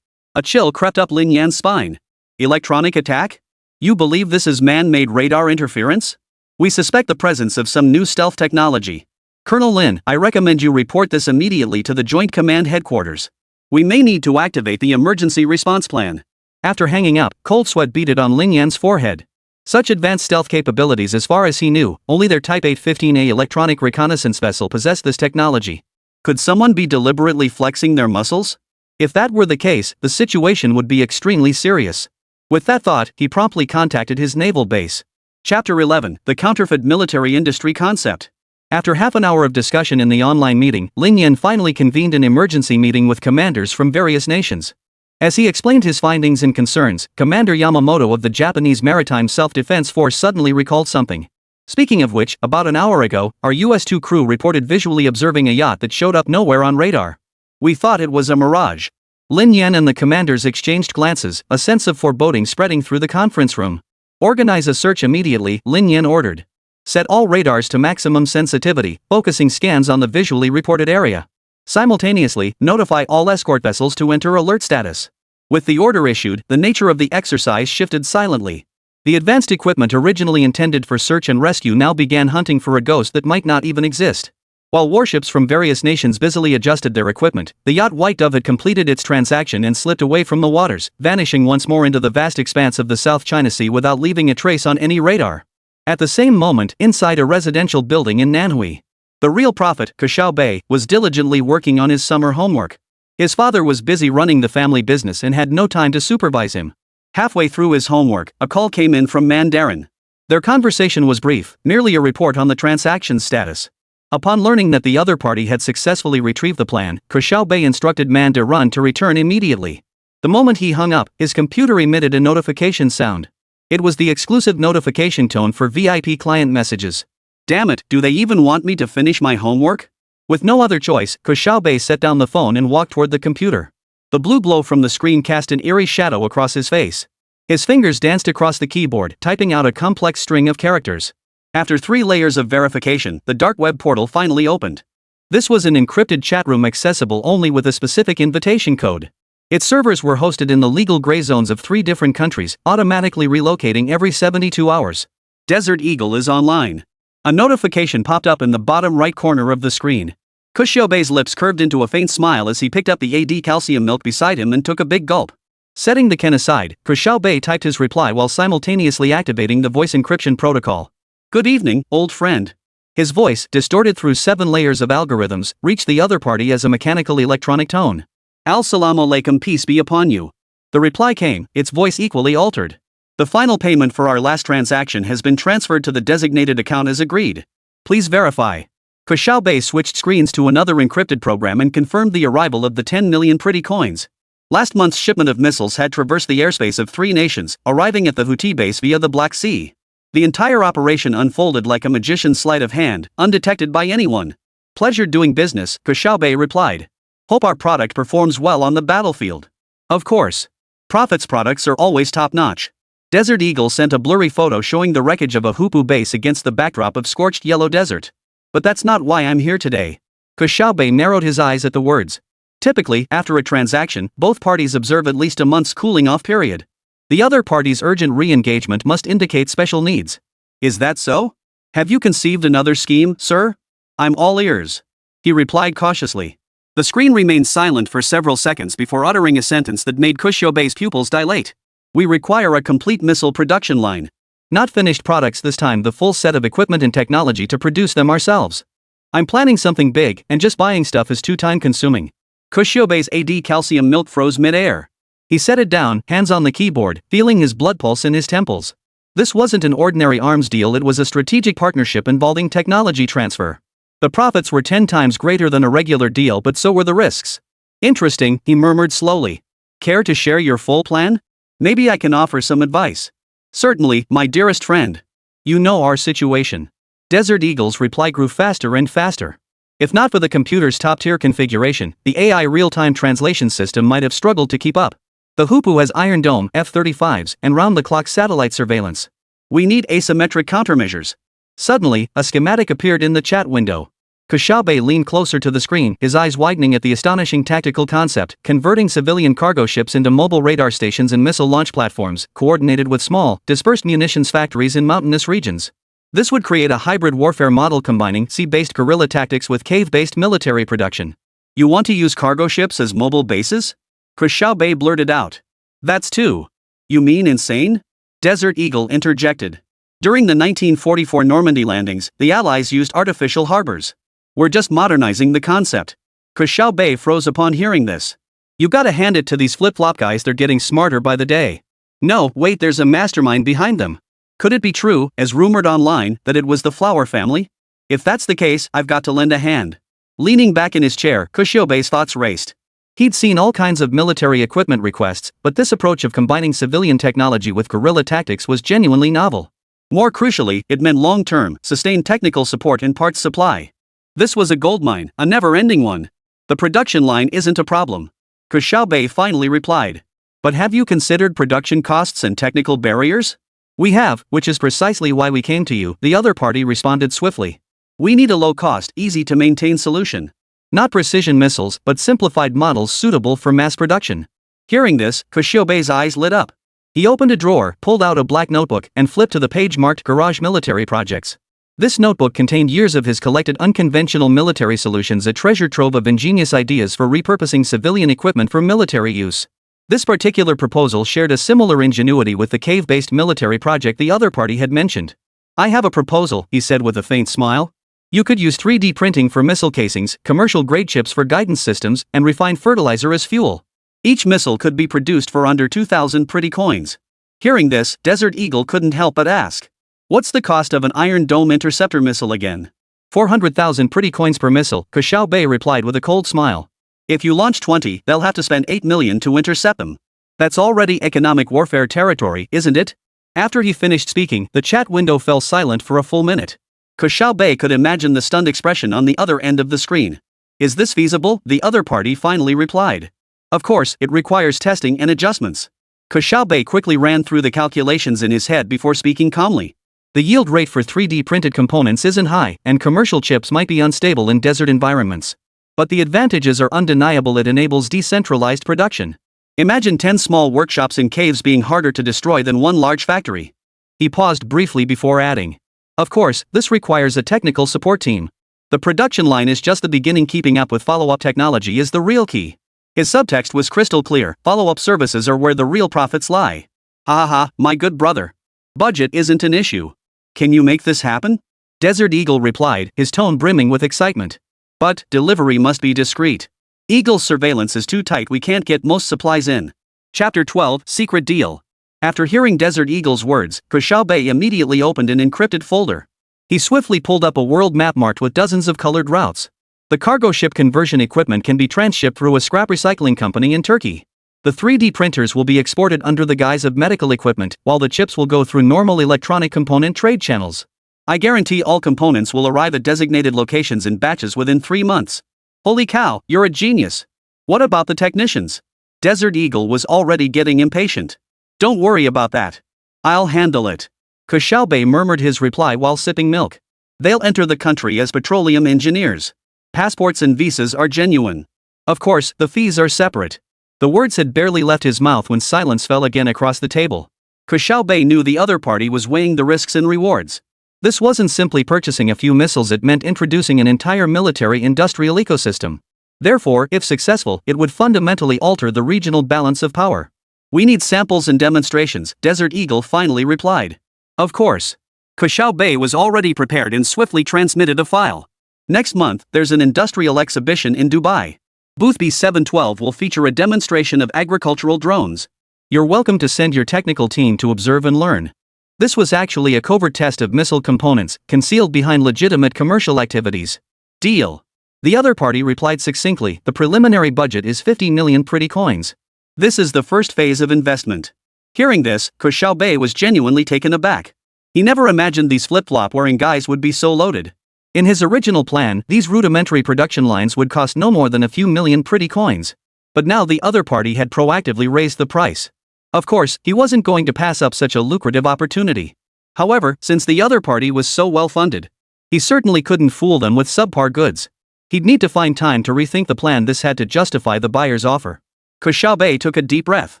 A chill crept up Lin Yan's spine. Electronic attack? You believe this is man-made radar interference? We suspect the presence of some new stealth technology. Colonel Lin, I recommend you report this immediately to the Joint Command Headquarters. We may need to activate the emergency response plan. After hanging up, cold sweat beaded on Lin Yan's forehead. Such advanced stealth capabilities, as far as he knew, only their Type 815A electronic reconnaissance vessel possessed this technology. Could someone be deliberately flexing their muscles? If that were the case, the situation would be extremely serious. With that thought, he promptly contacted his naval base. Chapter 11, The Counterfeit Military Industry Concept. After half an hour of discussion in the online meeting, Lin Yan finally convened an emergency meeting with commanders from various nations. As he explained his findings and concerns, Commander Yamamoto of the Japanese Maritime Self-Defense Force suddenly recalled something. Speaking of which, about an hour ago, our US-2 crew reported visually observing a yacht that showed up nowhere on radar. We thought it was a mirage. Lin Yan and the commanders exchanged glances, a sense of foreboding spreading through the conference room. Organize a search immediately, Lin Yan ordered. Set all radars to maximum sensitivity, focusing scans on the visually reported area. Simultaneously, notify all escort vessels to enter alert status. With the order issued, the nature of the exercise shifted silently. The advanced equipment originally intended for search and rescue now began hunting for a ghost that might not even exist. While warships from various nations busily adjusted their equipment, the yacht White Dove had completed its transaction and slipped away from the waters, vanishing once more into the vast expanse of the South China Sea without leaving a trace on any radar. At the same moment, inside a residential building in Nanhui, the real prophet, Ke Xiaobei, was diligently working on his summer homework. His father was busy running the family business and had no time to supervise him. Halfway through his homework, a call came in from Mandarin. Their conversation was brief, merely a report on the transaction's status. Upon learning that the other party had successfully retrieved the plan, Ke Xiaobei instructed Mandarin to return immediately. The moment he hung up, his computer emitted a notification sound. It was the exclusive notification tone for VIP client messages. Damn it, do they even want me to finish my homework? With no other choice, Ke Xiaobei set down the phone and walked toward the computer. The blue glow from the screen cast an eerie shadow across his face. His fingers danced across the keyboard, typing out a complex string of characters. After 3 layers of verification, the dark web portal finally opened. This was an encrypted chat room accessible only with a specific invitation code. Its servers were hosted in the legal gray zones of 3 different countries, automatically relocating every 72 hours. Desert Eagle is online. A notification popped up in the bottom right corner of the screen. Ke Xiaobei's lips curved into a faint smile as he picked up the AD calcium milk beside him and took a big gulp. Setting the can aside, Ke Xiaobei typed his reply while simultaneously activating the voice encryption protocol. Good evening, old friend. His voice, distorted through 7 layers of algorithms, reached the other party as a mechanical electronic tone. Al-salamu alaykum, peace be upon you. The reply came, its voice equally altered. The final payment for our last transaction has been transferred to the designated account as agreed. Please verify. Ke Xiaobei switched screens to another encrypted program and confirmed the arrival of the 10 million pretty coins. Last month's shipment of missiles had traversed the airspace of 3 nations, arriving at the Houthi base via the Black Sea. The entire operation unfolded like a magician's sleight of hand, undetected by anyone. Pleasure doing business, Ke Xiaobei replied. Hope our product performs well on the battlefield. Of course. Prophet's products are always top-notch. Desert Eagle sent a blurry photo showing the wreckage of a Houthi base against the backdrop of scorched yellow desert. But that's not why I'm here today. Ke Xiaobei narrowed his eyes at the words. Typically, after a transaction, both parties observe at least a month's cooling-off period. The other party's urgent re-engagement must indicate special needs. Is that so? Have you conceived another scheme, sir? I'm all ears. He replied cautiously. The screen remained silent for several seconds before uttering a sentence that made Ke Xiaobei's pupils dilate. We require a complete missile production line. Not finished products this time, the full set of equipment and technology to produce them ourselves. I'm planning something big, and just buying stuff is too time-consuming. Ke Xiaobei's AD calcium milk froze mid-air. He set it down, hands on the keyboard, feeling his blood pulse in his temples. This wasn't an ordinary arms deal, it was a strategic partnership involving technology transfer. The profits were 10 times greater than a regular deal, but so were the risks. Interesting, he murmured slowly. Care to share your full plan? Maybe I can offer some advice. Certainly, my dearest friend. You know our situation. Desert Eagle's reply grew faster and faster. If not for the computer's top-tier configuration, the AI real-time translation system might have struggled to keep up. The Houthi has Iron Dome F-35s and round-the-clock satellite surveillance. We need asymmetric countermeasures. Suddenly, a schematic appeared in the chat window. Ke Xiaobei leaned closer to the screen, his eyes widening at the astonishing tactical concept, converting civilian cargo ships into mobile radar stations and missile launch platforms, coordinated with small, dispersed munitions factories in mountainous regions. This would create a hybrid warfare model combining sea-based guerrilla tactics with cave-based military production. You want to use cargo ships as mobile bases? Ke Xiaobei blurted out. That's too. You mean insane? Desert Eagle interjected. During the 1944 Normandy landings, the Allies used artificial harbors. We're just modernizing the concept. Ke Xiaobei froze upon hearing this. You gotta hand it to these flip-flop guys, they're getting smarter by the day. No, wait, there's a mastermind behind them. Could it be true, as rumored online, that it was the Flower family? If that's the case, I've got to lend a hand. Leaning back in his chair, Ke Xiaobei's thoughts raced. He'd seen all kinds of military equipment requests, but this approach of combining civilian technology with guerrilla tactics was genuinely novel. More crucially, it meant long-term, sustained technical support and parts supply. This was a goldmine, a never-ending one. The production line isn't a problem. Ke Xiaobei finally replied. But have you considered production costs and technical barriers? We have, which is precisely why we came to you, the other party responded swiftly. We need a low-cost, easy-to-maintain solution. Not precision missiles, but simplified models suitable for mass production. Hearing this, Ke Xiaobei's eyes lit up. He opened a drawer, pulled out a black notebook, and flipped to the page marked Garage Military Projects. This notebook contained years of his collected unconventional military solutions, a treasure trove of ingenious ideas for repurposing civilian equipment for military use. This particular proposal shared a similar ingenuity with the cave-based military project the other party had mentioned. "I have a proposal," he said with a faint smile. "You could use 3D printing for missile casings, commercial-grade chips for guidance systems, and refined fertilizer as fuel. Each missile could be produced for under 2,000 pretty coins." Hearing this, Desert Eagle couldn't help but ask, "What's the cost of an Iron Dome interceptor missile again?" 400,000 pretty coins per missile, Ke Xiaobei replied with a cold smile. "If you launch 20, they'll have to spend 8 million to intercept them. That's already economic warfare territory, isn't it?" After he finished speaking, the chat window fell silent for a full minute. Ke Xiaobei could imagine the stunned expression on the other end of the screen. "Is this feasible?" the other party finally replied. "Of course, it requires testing and adjustments." Ke Xiaobei quickly ran through the calculations in his head before speaking calmly. The yield rate for 3D printed components isn't high, and commercial chips might be unstable in desert environments. But the advantages are undeniable. It enables decentralized production. Imagine 10 small workshops in caves being harder to destroy than one large factory. He paused briefly before adding, "Of course, this requires a technical support team. The production line is just the beginning. Keeping up with follow-up technology is the real key." His subtext was crystal clear: follow-up services are where the real profits lie. "Ha ha ha, my good brother. Budget isn't an issue. Can you make this happen?" Desert Eagle replied, his tone brimming with excitement. "But delivery must be discreet. Eagle's surveillance is too tight. We can't get most supplies in." Chapter 12, Secret Deal. After hearing Desert Eagle's words, Ke Xiaobei immediately opened an encrypted folder. He swiftly pulled up a world map marked with dozens of colored routes. The cargo ship conversion equipment can be transshipped through a scrap recycling company in Turkey. The 3D printers will be exported under the guise of medical equipment, while the chips will go through normal electronic component trade channels. I guarantee all components will arrive at designated locations in batches within 3 months. Holy cow, you're a genius. What about the technicians? Desert Eagle was already getting impatient. Don't worry about that. I'll handle it. Ke Xiaobei murmured his reply while sipping milk. They'll enter the country as petroleum engineers. Passports and visas are genuine. Of course, the fees are separate. The words had barely left his mouth when silence fell again across the table. Ke Xiaobei knew the other party was weighing the risks and rewards. This wasn't simply purchasing a few missiles, it meant introducing an entire military-industrial ecosystem. Therefore, if successful, it would fundamentally alter the regional balance of power. We need samples and demonstrations, Desert Eagle finally replied. Of course. Ke Xiaobei was already prepared and swiftly transmitted a file. Next month, there's an industrial exhibition in Dubai. Booth B712 will feature a demonstration of agricultural drones. You're welcome to send your technical team to observe and learn. This was actually a covert test of missile components, concealed behind legitimate commercial activities. Deal. The other party replied succinctly, the preliminary budget is 50 million pretty coins. This is the first phase of investment. Hearing this, Ke Xiaobei was genuinely taken aback. He never imagined these flip-flop-wearing guys would be so loaded. In his original plan, these rudimentary production lines would cost no more than a few million pretty coins. But now the other party had proactively raised the price. Of course, he wasn't going to pass up such a lucrative opportunity. However, since the other party was so well funded, he certainly couldn't fool them with subpar goods. He'd need to find time to rethink the plan. This had to justify the buyer's offer. Ke Xiaobei took a deep breath.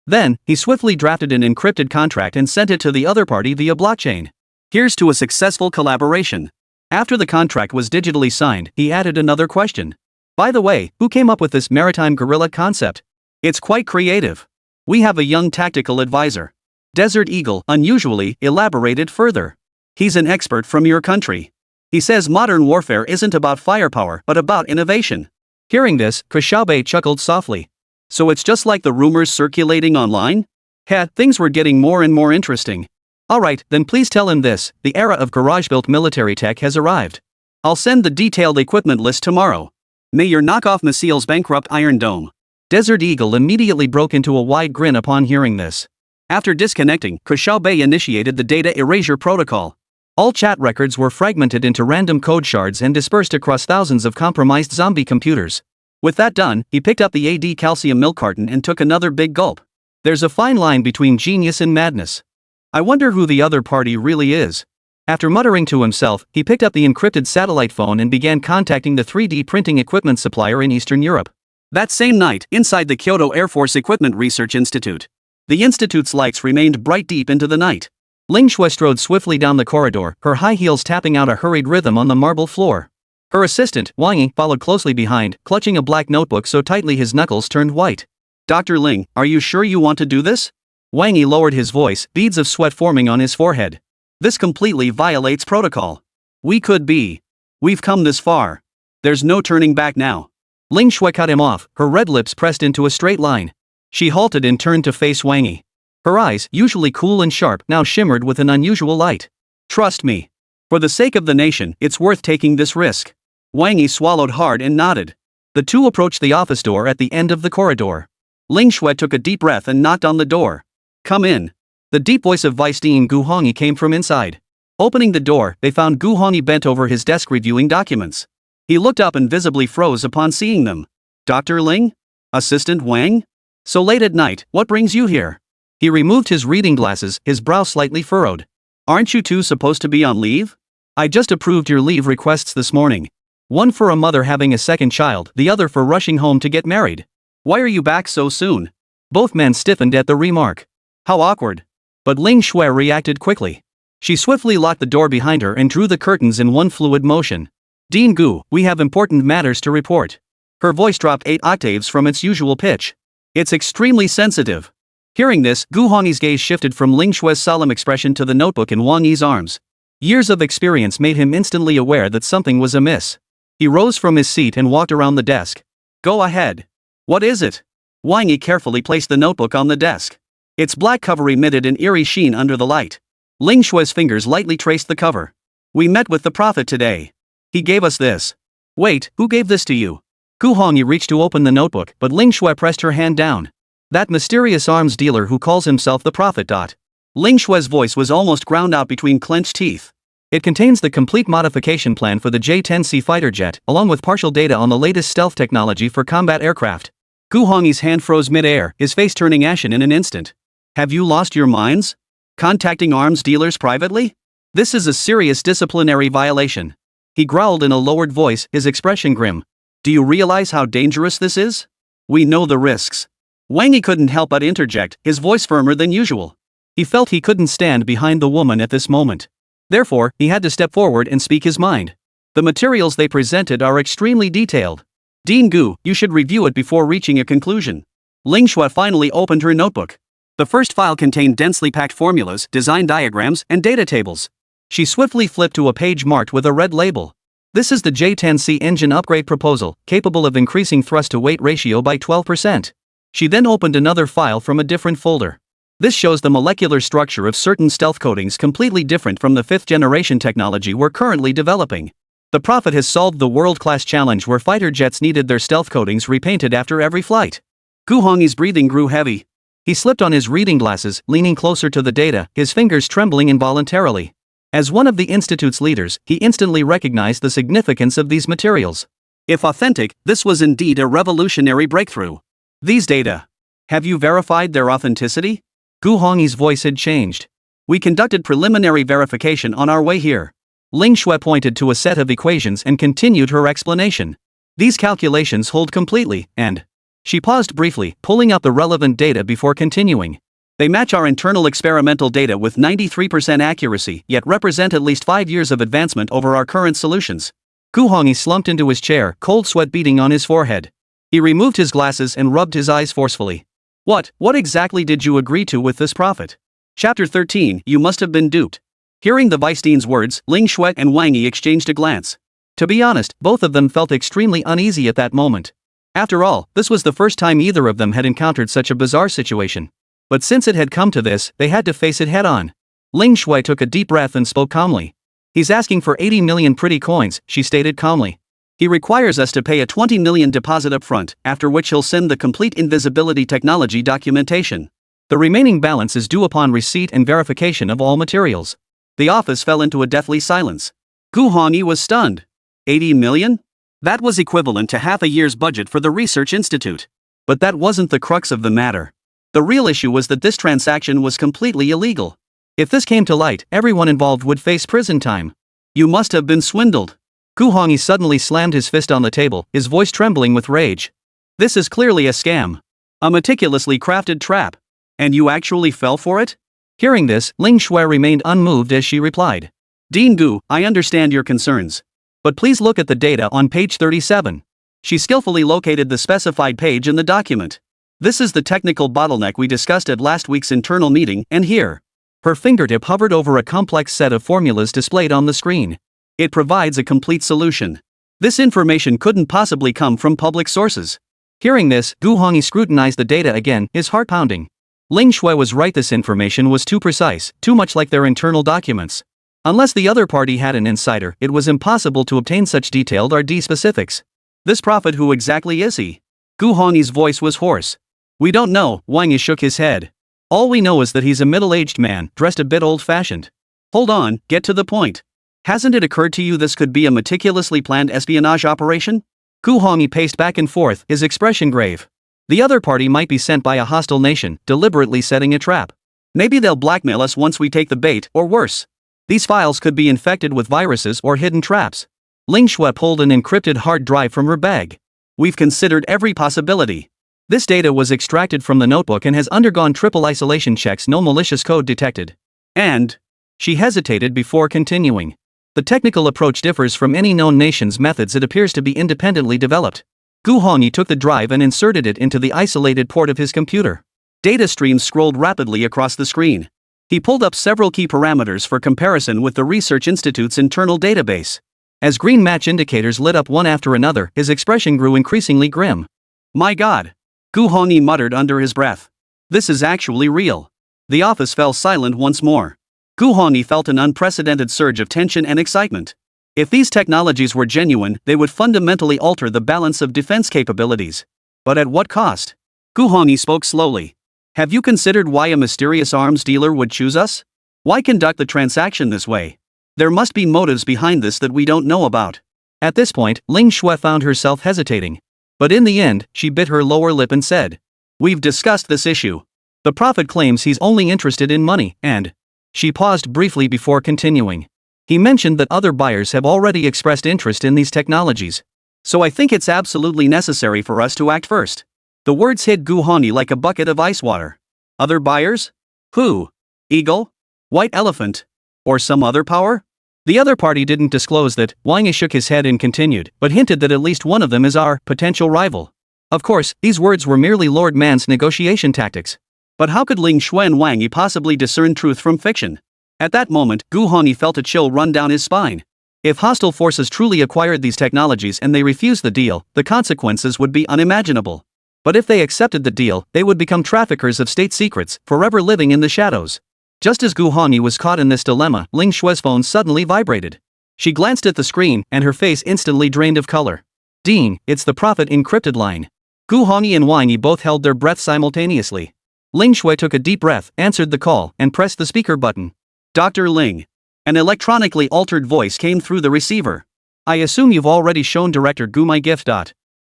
Then, he swiftly drafted an encrypted contract and sent it to the other party via blockchain. Here's to a successful collaboration. After the contract was digitally signed, he added another question. By the way, who came up with this maritime guerrilla concept? It's quite creative. We have a young tactical advisor. Desert Eagle unusually elaborated further. He's an expert from your country. He says modern warfare isn't about firepower but about innovation. Hearing this, Ke Xiaobei chuckled softly. So it's just like the rumors circulating online? Things were getting more and more interesting. Alright, then please tell him this, the era of garage-built military tech has arrived. I'll send the detailed equipment list tomorrow. May your knockoff missiles bankrupt Iron Dome. Desert Eagle immediately broke into a wide grin upon hearing this. After disconnecting, Ke Xiaobei initiated the data erasure protocol. All chat records were fragmented into random code shards and dispersed across thousands of compromised zombie computers. With that done, he picked up the AD calcium milk carton and took another big gulp. There's a fine line between genius and madness. I wonder who the other party really is. After muttering to himself, he picked up the encrypted satellite phone and began contacting the 3D printing equipment supplier in Eastern Europe. That same night, inside the Kyoto Air Force Equipment Research Institute, The institute's lights remained bright deep into the night. Ling Shui strode swiftly down the corridor, her high heels tapping out a hurried rhythm on the marble floor. Her assistant, Wang Yi, followed closely behind, clutching a black notebook so tightly his knuckles turned white. Dr. Ling, are you sure you want to do this? Wang Yi lowered his voice, beads of sweat forming on his forehead. This completely violates protocol. We've come this far. There's no turning back now. Ling Shui cut him off, her red lips pressed into a straight line. She halted and turned to face Wang Yi. Her eyes, usually cool and sharp, now shimmered with an unusual light. Trust me. For the sake of the nation, it's worth taking this risk. Wang Yi swallowed hard and nodded. The two approached the office door at the end of the corridor. Ling Shui took a deep breath and knocked on the door. Come in. The deep voice of Vice Dean Gu Hongyi came from inside. Opening the door, they found Gu Hongyi bent over his desk reviewing documents. He looked up and visibly froze upon seeing them. Dr. Ling? Assistant Wang? So late at night, what brings you here? He removed his reading glasses, his brow slightly furrowed. Aren't you two supposed to be on leave? I just approved your leave requests this morning. One for a mother having a second child, the other for rushing home to get married. Why are you back so soon? Both men stiffened at the remark. How awkward. But Ling Shui reacted quickly. She swiftly locked the door behind her and drew the curtains in one fluid motion. Dean Gu, we have important matters to report. Her voice dropped 8 octaves from its usual pitch. It's extremely sensitive. Hearing this, Gu Hongyi's gaze shifted from Ling Shui's solemn expression to the notebook in Wang Yi's arms. Years of experience made him instantly aware that something was amiss. He rose from his seat and walked around the desk. Go ahead. What is it? Wang Yi carefully placed the notebook on the desk. Its black cover emitted an eerie sheen under the light. Ling Shui's fingers lightly traced the cover. We met with the prophet today. He gave us this. Wait, who gave this to you? Gu Hongyi reached to open the notebook, but Ling Shui pressed her hand down. That mysterious arms dealer who calls himself the prophet. Ling Shui's voice was almost ground out between clenched teeth. It contains the complete modification plan for the J-10C fighter jet, along with partial data on the latest stealth technology for combat aircraft. Gu Hongyi's hand froze mid-air, his face turning ashen in an instant. Have you lost your minds? Contacting arms dealers privately? This is a serious disciplinary violation. He growled in a lowered voice, his expression grim. Do you realize how dangerous this is? We know the risks. Wang Yi couldn't help but interject, his voice firmer than usual. He felt he couldn't stand behind the woman at this moment. Therefore, he had to step forward and speak his mind. The materials they presented are extremely detailed. Dean Gu, you should review it before reaching a conclusion. Ling Shui finally opened her notebook. The first file contained densely packed formulas, design diagrams, and data tables. She swiftly flipped to a page marked with a red label. This is the J-10C engine upgrade proposal, capable of increasing thrust-to-weight ratio by 12%. She then opened another file from a different folder. This shows the molecular structure of certain stealth coatings completely different from the 5th-generation technology we're currently developing. The Prophet has solved the world-class challenge where fighter jets needed their stealth coatings repainted after every flight. Gu Hongyi's breathing grew heavy. He slipped on his reading glasses, leaning closer to the data, his fingers trembling involuntarily. As one of the Institute's leaders, he instantly recognized the significance of these materials. If authentic, this was indeed a revolutionary breakthrough. These data. Have you verified their authenticity? Gu Hongyi's voice had changed. We conducted preliminary verification on our way here. Ling Shui pointed to a set of equations and continued her explanation. These calculations hold completely, and... She paused briefly, pulling out the relevant data before continuing. They match our internal experimental data with 93% accuracy, yet represent at least 5 years of advancement over our current solutions. Gu Hongyi slumped into his chair, cold sweat beading on his forehead. He removed his glasses and rubbed his eyes forcefully. What exactly did you agree to with this prophet? Chapter 13, you must have been duped. Hearing the Vice Dean's words, Ling Shui and Wang Yi exchanged a glance. To be honest, both of them felt extremely uneasy at that moment. After all, this was the first time either of them had encountered such a bizarre situation. But since it had come to this, they had to face it head-on. Ling Shui took a deep breath and spoke calmly. He's asking for 80 million pretty coins, she stated calmly. He requires us to pay a 20 million deposit up front, after which he'll send the complete invisibility technology documentation. The remaining balance is due upon receipt and verification of all materials. The office fell into a deathly silence. Gu Hongyi was stunned. 80 million? That was equivalent to half a year's budget for the research institute. But that wasn't the crux of the matter. The real issue was that this transaction was completely illegal. If this came to light, everyone involved would face prison time. You must have been swindled. Gu Hongyi suddenly slammed his fist on the table, his voice trembling with rage. This is clearly a scam. A meticulously crafted trap. And you actually fell for it? Hearing this, Ling Shui remained unmoved as she replied. Dean Gu, I understand your concerns. But please look at the data on page 37. She skillfully located the specified page in the document. This is the technical bottleneck we discussed at last week's internal meeting, and here. Her fingertip hovered over a complex set of formulas displayed on the screen. It provides a complete solution. This information couldn't possibly come from public sources. Hearing this, Gu Hongyi scrutinized the data again, his heart pounding. Ling Shui was right, this information was too precise, too much like their internal documents. Unless the other party had an insider, it was impossible to obtain such detailed RD specifics. This prophet, who exactly is he? Gu Hongyi's voice was hoarse. We don't know, Wang Yi shook his head. All we know is that he's a middle-aged man, dressed a bit old-fashioned. Hold on, get to the point. Hasn't it occurred to you this could be a meticulously planned espionage operation? Gu Hongyi paced back and forth, his expression grave. The other party might be sent by a hostile nation, deliberately setting a trap. Maybe they'll blackmail us once we take the bait, or worse. These files could be infected with viruses or hidden traps. Ling Shui pulled an encrypted hard drive from her bag. We've considered every possibility. This data was extracted from the notebook and has undergone triple isolation checks, no malicious code detected. And she hesitated before continuing. The technical approach differs from any known nation's methods. It appears to be independently developed. Gu Hongyi took the drive and inserted it into the isolated port of his computer. Data streams scrolled rapidly across the screen. He pulled up several key parameters for comparison with the Research Institute's internal database. As green match indicators lit up one after another, his expression grew increasingly grim. My God! Gu Hongyi muttered under his breath. This is actually real. The office fell silent once more. Gu Hongyi felt an unprecedented surge of tension and excitement. If these technologies were genuine, they would fundamentally alter the balance of defense capabilities. But at what cost? Gu Hongyi spoke slowly. Have you considered why a mysterious arms dealer would choose us? Why conduct the transaction this way? There must be motives behind this that we don't know about. At this point, Ling Shui found herself hesitating. But in the end, she bit her lower lip and said, We've discussed this issue. The prophet claims he's only interested in money, and... She paused briefly before continuing. He mentioned that other buyers have already expressed interest in these technologies. So I think it's absolutely necessary for us to act first. The words hit Gu Hongyi like a bucket of ice water. Other buyers? Who? Eagle? White elephant? Or some other power? The other party didn't disclose that. Wang Yi shook his head and continued, but hinted that at least one of them is our potential rival. Of course, these words were merely Lord Man's negotiation tactics. But how could Ling Shui and Wang Yi possibly discern truth from fiction? At that moment, Gu Hongyi felt a chill run down his spine. If hostile forces truly acquired these technologies and they refused the deal, the consequences would be unimaginable. But if they accepted the deal, they would become traffickers of state secrets, forever living in the shadows. Just as Gu Hongyi was caught in this dilemma, Ling Shui's phone suddenly vibrated. She glanced at the screen, and her face instantly drained of color. Dean, it's the prophet encrypted line. Gu Hongyi and Wang Yi both held their breath simultaneously. Ling Shui took a deep breath, answered the call, and pressed the speaker button. Dr. Ling. An electronically altered voice came through the receiver. I assume you've already shown Director Gu my gift.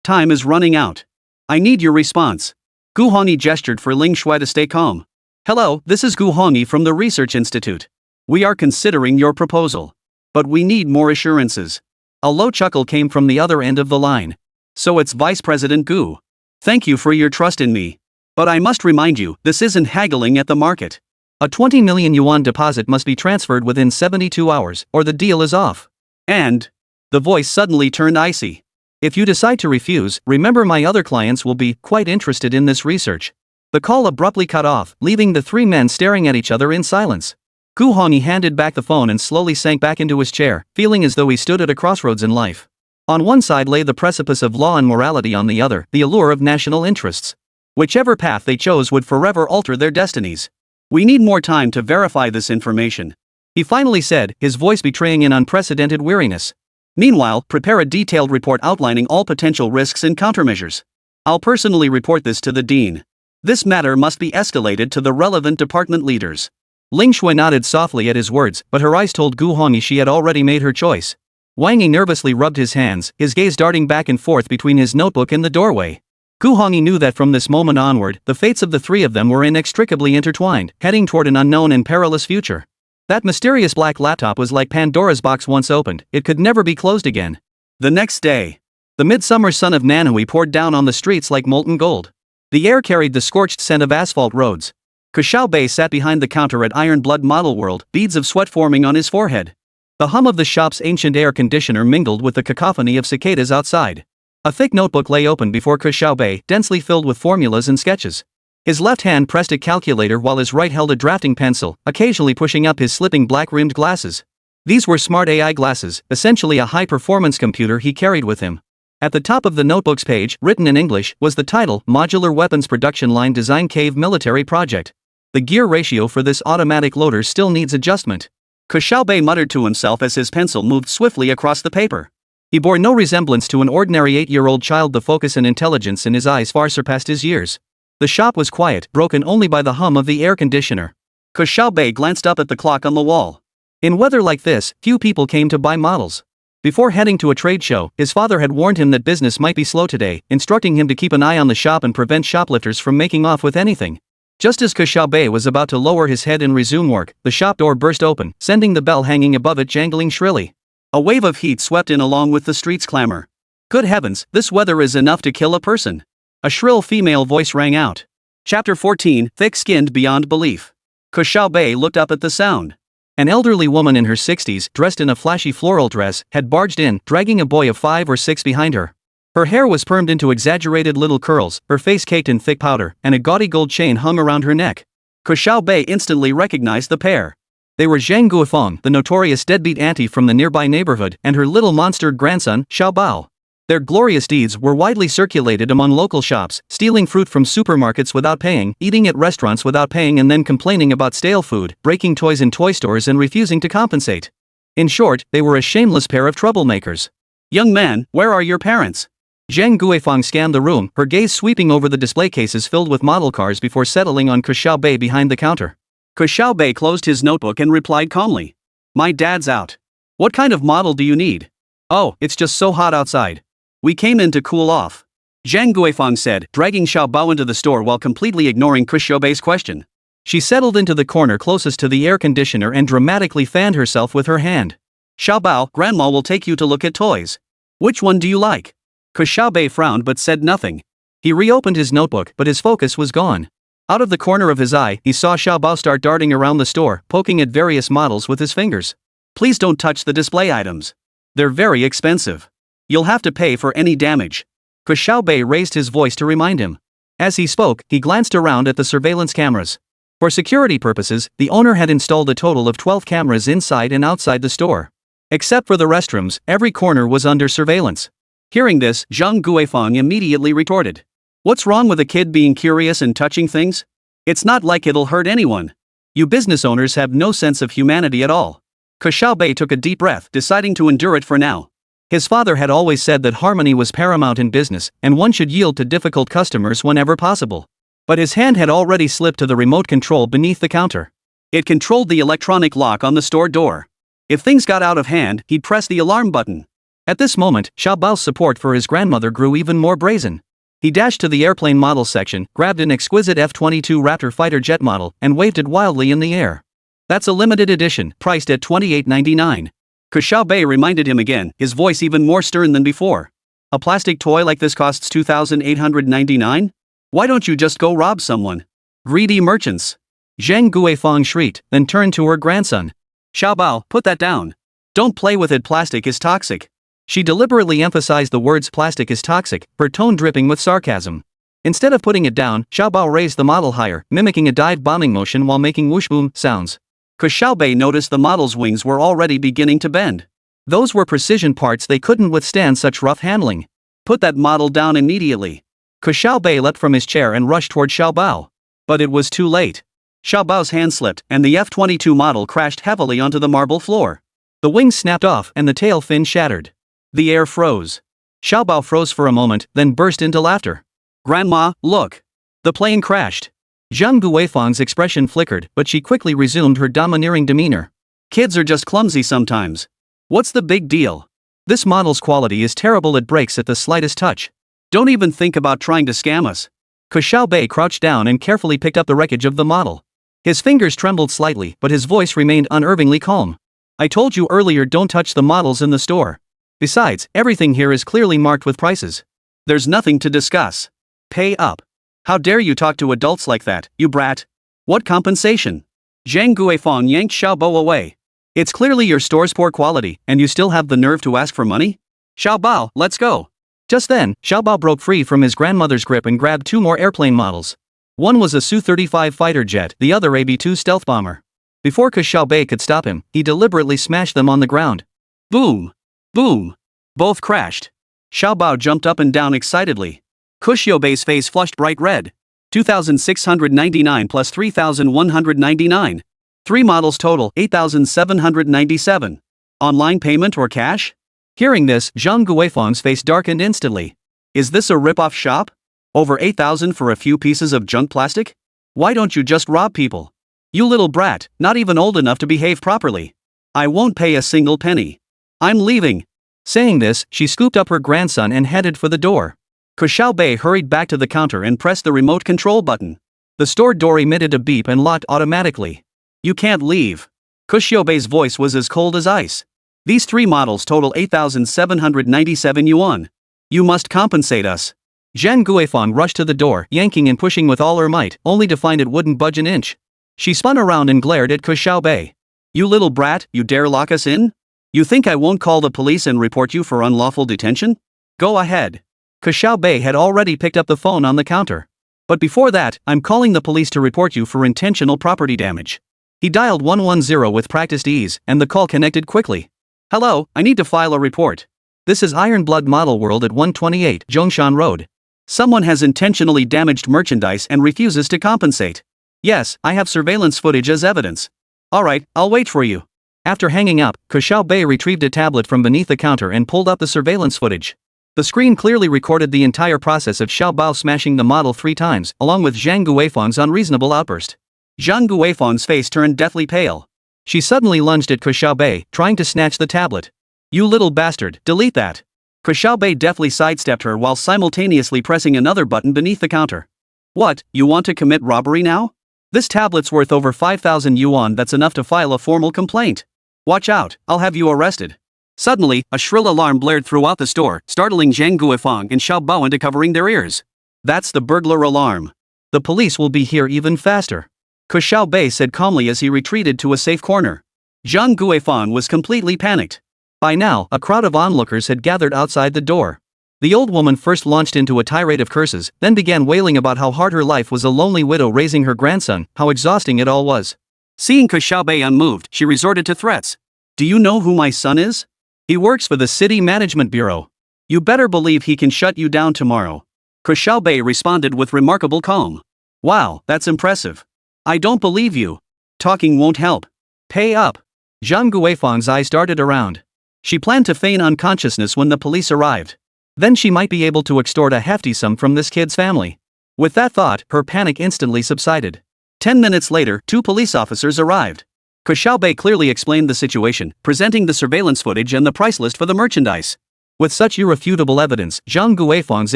Time is running out. I need your response. Gu Hongyi gestured for Ling Shui to stay calm. Hello, this is Gu Hongyi from the Research Institute. We are considering your proposal. But we need more assurances. A low chuckle came from the other end of the line. So it's Vice President Gu. Thank you for your trust in me. But I must remind you, this isn't haggling at the market. A 20 million yuan deposit must be transferred within 72 hours, or the deal is off. And... The voice suddenly turned icy. If you decide to refuse, remember my other clients will be quite interested in this research. The call abruptly cut off, leaving the three men staring at each other in silence. Gu Hongyi handed back the phone and slowly sank back into his chair, feeling as though he stood at a crossroads in life. On one side lay the precipice of law and morality, on the other, the allure of national interests. Whichever path they chose would forever alter their destinies. We need more time to verify this information. He finally said, his voice betraying an unprecedented weariness. Meanwhile, prepare a detailed report outlining all potential risks and countermeasures. I'll personally report this to the dean. This matter must be escalated to the relevant department leaders. Ling Shui nodded softly at his words, but her eyes told Gu Hongyi she had already made her choice. Wang Yi nervously rubbed his hands, his gaze darting back and forth between his notebook and the doorway. Gu Hongyi knew that from this moment onward, the fates of the three of them were inextricably intertwined, heading toward an unknown and perilous future. That mysterious black laptop was like Pandora's box once opened, it could never be closed again. The next day, the midsummer sun of Nanhui poured down on the streets like molten gold. The air carried the scorched scent of asphalt roads. Ke Xiaobei sat behind the counter at Iron Blood Model World, beads of sweat forming on his forehead. The hum of the shop's ancient air conditioner mingled with the cacophony of cicadas outside. A thick notebook lay open before Ke Xiaobei, densely filled with formulas and sketches. His left hand pressed a calculator while his right held a drafting pencil, occasionally pushing up his slipping black-rimmed glasses. These were smart AI glasses, essentially a high-performance computer he carried with him. At the top of the notebook's page, written in English, was the title, Modular Weapons Production Line Design Cave Military Project. The gear ratio for this automatic loader still needs adjustment. Ke Xiaobei muttered to himself as his pencil moved swiftly across the paper. He bore no resemblance to an ordinary 8-year-old child. The focus and intelligence in his eyes far surpassed his years. The shop was quiet, broken only by the hum of the air conditioner. Ke Xiaobei glanced up at the clock on the wall. In weather like this, few people came to buy models. Before heading to a trade show, his father had warned him that business might be slow today, instructing him to keep an eye on the shop and prevent shoplifters from making off with anything. Just as Ke Xiaobei was about to lower his head and resume work, the shop door burst open, sending the bell hanging above it jangling shrilly. A wave of heat swept in along with the street's clamor. Good heavens, this weather is enough to kill a person. A shrill female voice rang out. Chapter 14, Thick-Skinned Beyond Belief. Ke Xiaobei looked up at the sound. An elderly woman in her 60s, dressed in a flashy floral dress, had barged in, dragging a boy of 5 or 6 behind her. Her hair was permed into exaggerated little curls, her face caked in thick powder, and a gaudy gold chain hung around her neck. Ke Xiaobei instantly recognized the pair. They were Zhang Guifeng, the notorious deadbeat auntie from the nearby neighborhood, and her little monstered grandson, Xiaobao. Their glorious deeds were widely circulated among local shops, stealing fruit from supermarkets without paying, eating at restaurants without paying, and then complaining about stale food, breaking toys in toy stores and refusing to compensate. In short, they were a shameless pair of troublemakers. Young man, where are your parents? Zhang Guifeng scanned the room, her gaze sweeping over the display cases filled with model cars before settling on Ke Xiaobei behind the counter. Ke Xiaobei closed his notebook and replied calmly. My dad's out. What kind of model do you need? Oh, it's just so hot outside. We came in to cool off. Zhang Guifeng said, dragging Xiaobao into the store while completely ignoring Ke Xiaobei's question. She settled into the corner closest to the air conditioner and dramatically fanned herself with her hand. Xiaobao, Grandma will take you to look at toys. Which one do you like? Ke Xiaobei frowned but said nothing. He reopened his notebook, but his focus was gone. Out of the corner of his eye, he saw Xiaobao start darting around the store, poking at various models with his fingers. Please don't touch the display items. They're very expensive. You'll have to pay for any damage. Ke Xiaobei raised his voice to remind him. As he spoke, he glanced around at the surveillance cameras. For security purposes, the owner had installed a total of 12 cameras inside and outside the store. Except for the restrooms, every corner was under surveillance. Hearing this, Zhang Guifeng immediately retorted. What's wrong with a kid being curious and touching things? It's not like it'll hurt anyone. You business owners have no sense of humanity at all. Ke Xiaobei took a deep breath, deciding to endure it for now. His father had always said that harmony was paramount in business, and one should yield to difficult customers whenever possible. But his hand had already slipped to the remote control beneath the counter. It controlled the electronic lock on the store door. If things got out of hand, he'd press the alarm button. At this moment, Xiaobao's support for his grandmother grew even more brazen. He dashed to the airplane model section, grabbed an exquisite F-22 Raptor fighter jet model, and waved it wildly in the air. That's a limited edition, priced at $28.99. Ke Xiaobei reminded him again, his voice even more stern than before. A plastic toy like this costs $2,899? Why don't you just go rob someone? Greedy merchants. Zhang Guifeng shrieked, then turned to her grandson. Xiaobao, put that down. Don't play with it, plastic is toxic. She deliberately emphasized the words plastic is toxic, her tone dripping with sarcasm. Instead of putting it down, Xiaobao raised the model higher, mimicking a dive-bombing motion while making whoosh-boom sounds. Ke Xiaobei noticed the model's wings were already beginning to bend. Those were precision parts, they couldn't withstand such rough handling. Put that model down immediately. Ke Xiaobei leapt from his chair and rushed toward Xiaobao. But it was too late. Xiaobao's hand slipped, and the F-22 model crashed heavily onto the marble floor. The wings snapped off and the tail fin shattered. The air froze. Xiaobao froze for a moment, then burst into laughter. Grandma, look. The plane crashed. Zhang Guifeng's expression flickered, but she quickly resumed her domineering demeanor. Kids are just clumsy sometimes. What's the big deal? This model's quality is terrible, it breaks at the slightest touch. Don't even think about trying to scam us. Ke Xiaobei crouched down and carefully picked up the wreckage of the model. His fingers trembled slightly, but his voice remained unervingly calm. I told you earlier, don't touch the models in the store. Besides, everything here is clearly marked with prices. There's nothing to discuss. Pay up. How dare you talk to adults like that, you brat? What compensation? Zhang Guifang yanked Xiaobei away. It's clearly your store's poor quality, and you still have the nerve to ask for money? Xiaobao, let's go. Just then, Xiaobao broke free from his grandmother's grip and grabbed two more airplane models. One was a Su-35 fighter jet, the other a B-2 stealth bomber. Before Ke Xiaobei could stop him, he deliberately smashed them on the ground. Boom! Boom! Both crashed. Xiaobao jumped up and down excitedly. Ke Xiaobei's face flushed bright red. 2,699 plus 3,199. 3 models total, 8,797. Online payment or cash? Hearing this, Zhang Guifang's face darkened instantly. Is this a rip-off shop? Over 8,000 for a few pieces of junk plastic? Why don't you just rob people? You little brat, not even old enough to behave properly. I won't pay a single penny. I'm leaving. Saying this, she scooped up her grandson and headed for the door. Ke Xiaobei hurried back to the counter and pressed the remote control button. The store door emitted a beep and locked automatically. You can't leave. Ke Xiaobei's voice was as cold as ice. These 3 models total 8,797 yuan. You must compensate us. Zhang Guifang rushed to the door, yanking and pushing with all her might, only to find it wouldn't budge an inch. She spun around and glared at Ke Xiaobei. You little brat, you dare lock us in? You think I won't call the police and report you for unlawful detention? Go ahead. Ke Xiaobei had already picked up the phone on the counter. But before that, I'm calling the police to report you for intentional property damage. He dialed 110 with practiced ease, and the call connected quickly. Hello, I need to file a report. This is Iron Blood Model World at 128 Zhongshan Road. Someone has intentionally damaged merchandise and refuses to compensate. Yes, I have surveillance footage as evidence. Alright, I'll wait for you. After hanging up, Ke Xiaobei retrieved a tablet from beneath the counter and pulled up the surveillance footage. The screen clearly recorded the entire process of Xiaobao smashing the model 3 times, along with Zhang Guifang's unreasonable outburst. Zhang Guifang's face turned deathly pale. She suddenly lunged at Ke Xiaobei, trying to snatch the tablet. You little bastard, delete that. Ke Xiaobei deftly sidestepped her while simultaneously pressing another button beneath the counter. What, you want to commit robbery now? This tablet's worth over 5,000 yuan, that's enough to file a formal complaint. Watch out, I'll have you arrested. Suddenly, a shrill alarm blared throughout the store, startling Zhang Guifang and Xiaobao into covering their ears. That's the burglar alarm. The police will be here even faster. Ke Xiaobei said calmly as he retreated to a safe corner. Zhang Guifang was completely panicked. By now, a crowd of onlookers had gathered outside the door. The old woman first launched into a tirade of curses, then began wailing about how hard her life was, a lonely widow raising her grandson, how exhausting it all was. Seeing Ke Xiaobei unmoved, she resorted to threats. Do you know who my son is? He works for the City Management Bureau. You better believe he can shut you down tomorrow. Ke Xiaobei responded with remarkable calm. Wow, that's impressive. I don't believe you. Talking won't help. Pay up. Zhang Guifang's eyes darted around. She planned to feign unconsciousness when the police arrived. Then she might be able to extort a hefty sum from this kid's family. With that thought, her panic instantly subsided. 10 minutes later, 2 police officers arrived. Ke Xiaobei clearly explained the situation, presenting the surveillance footage and the price list for the merchandise. With such irrefutable evidence, Zhang Guifang's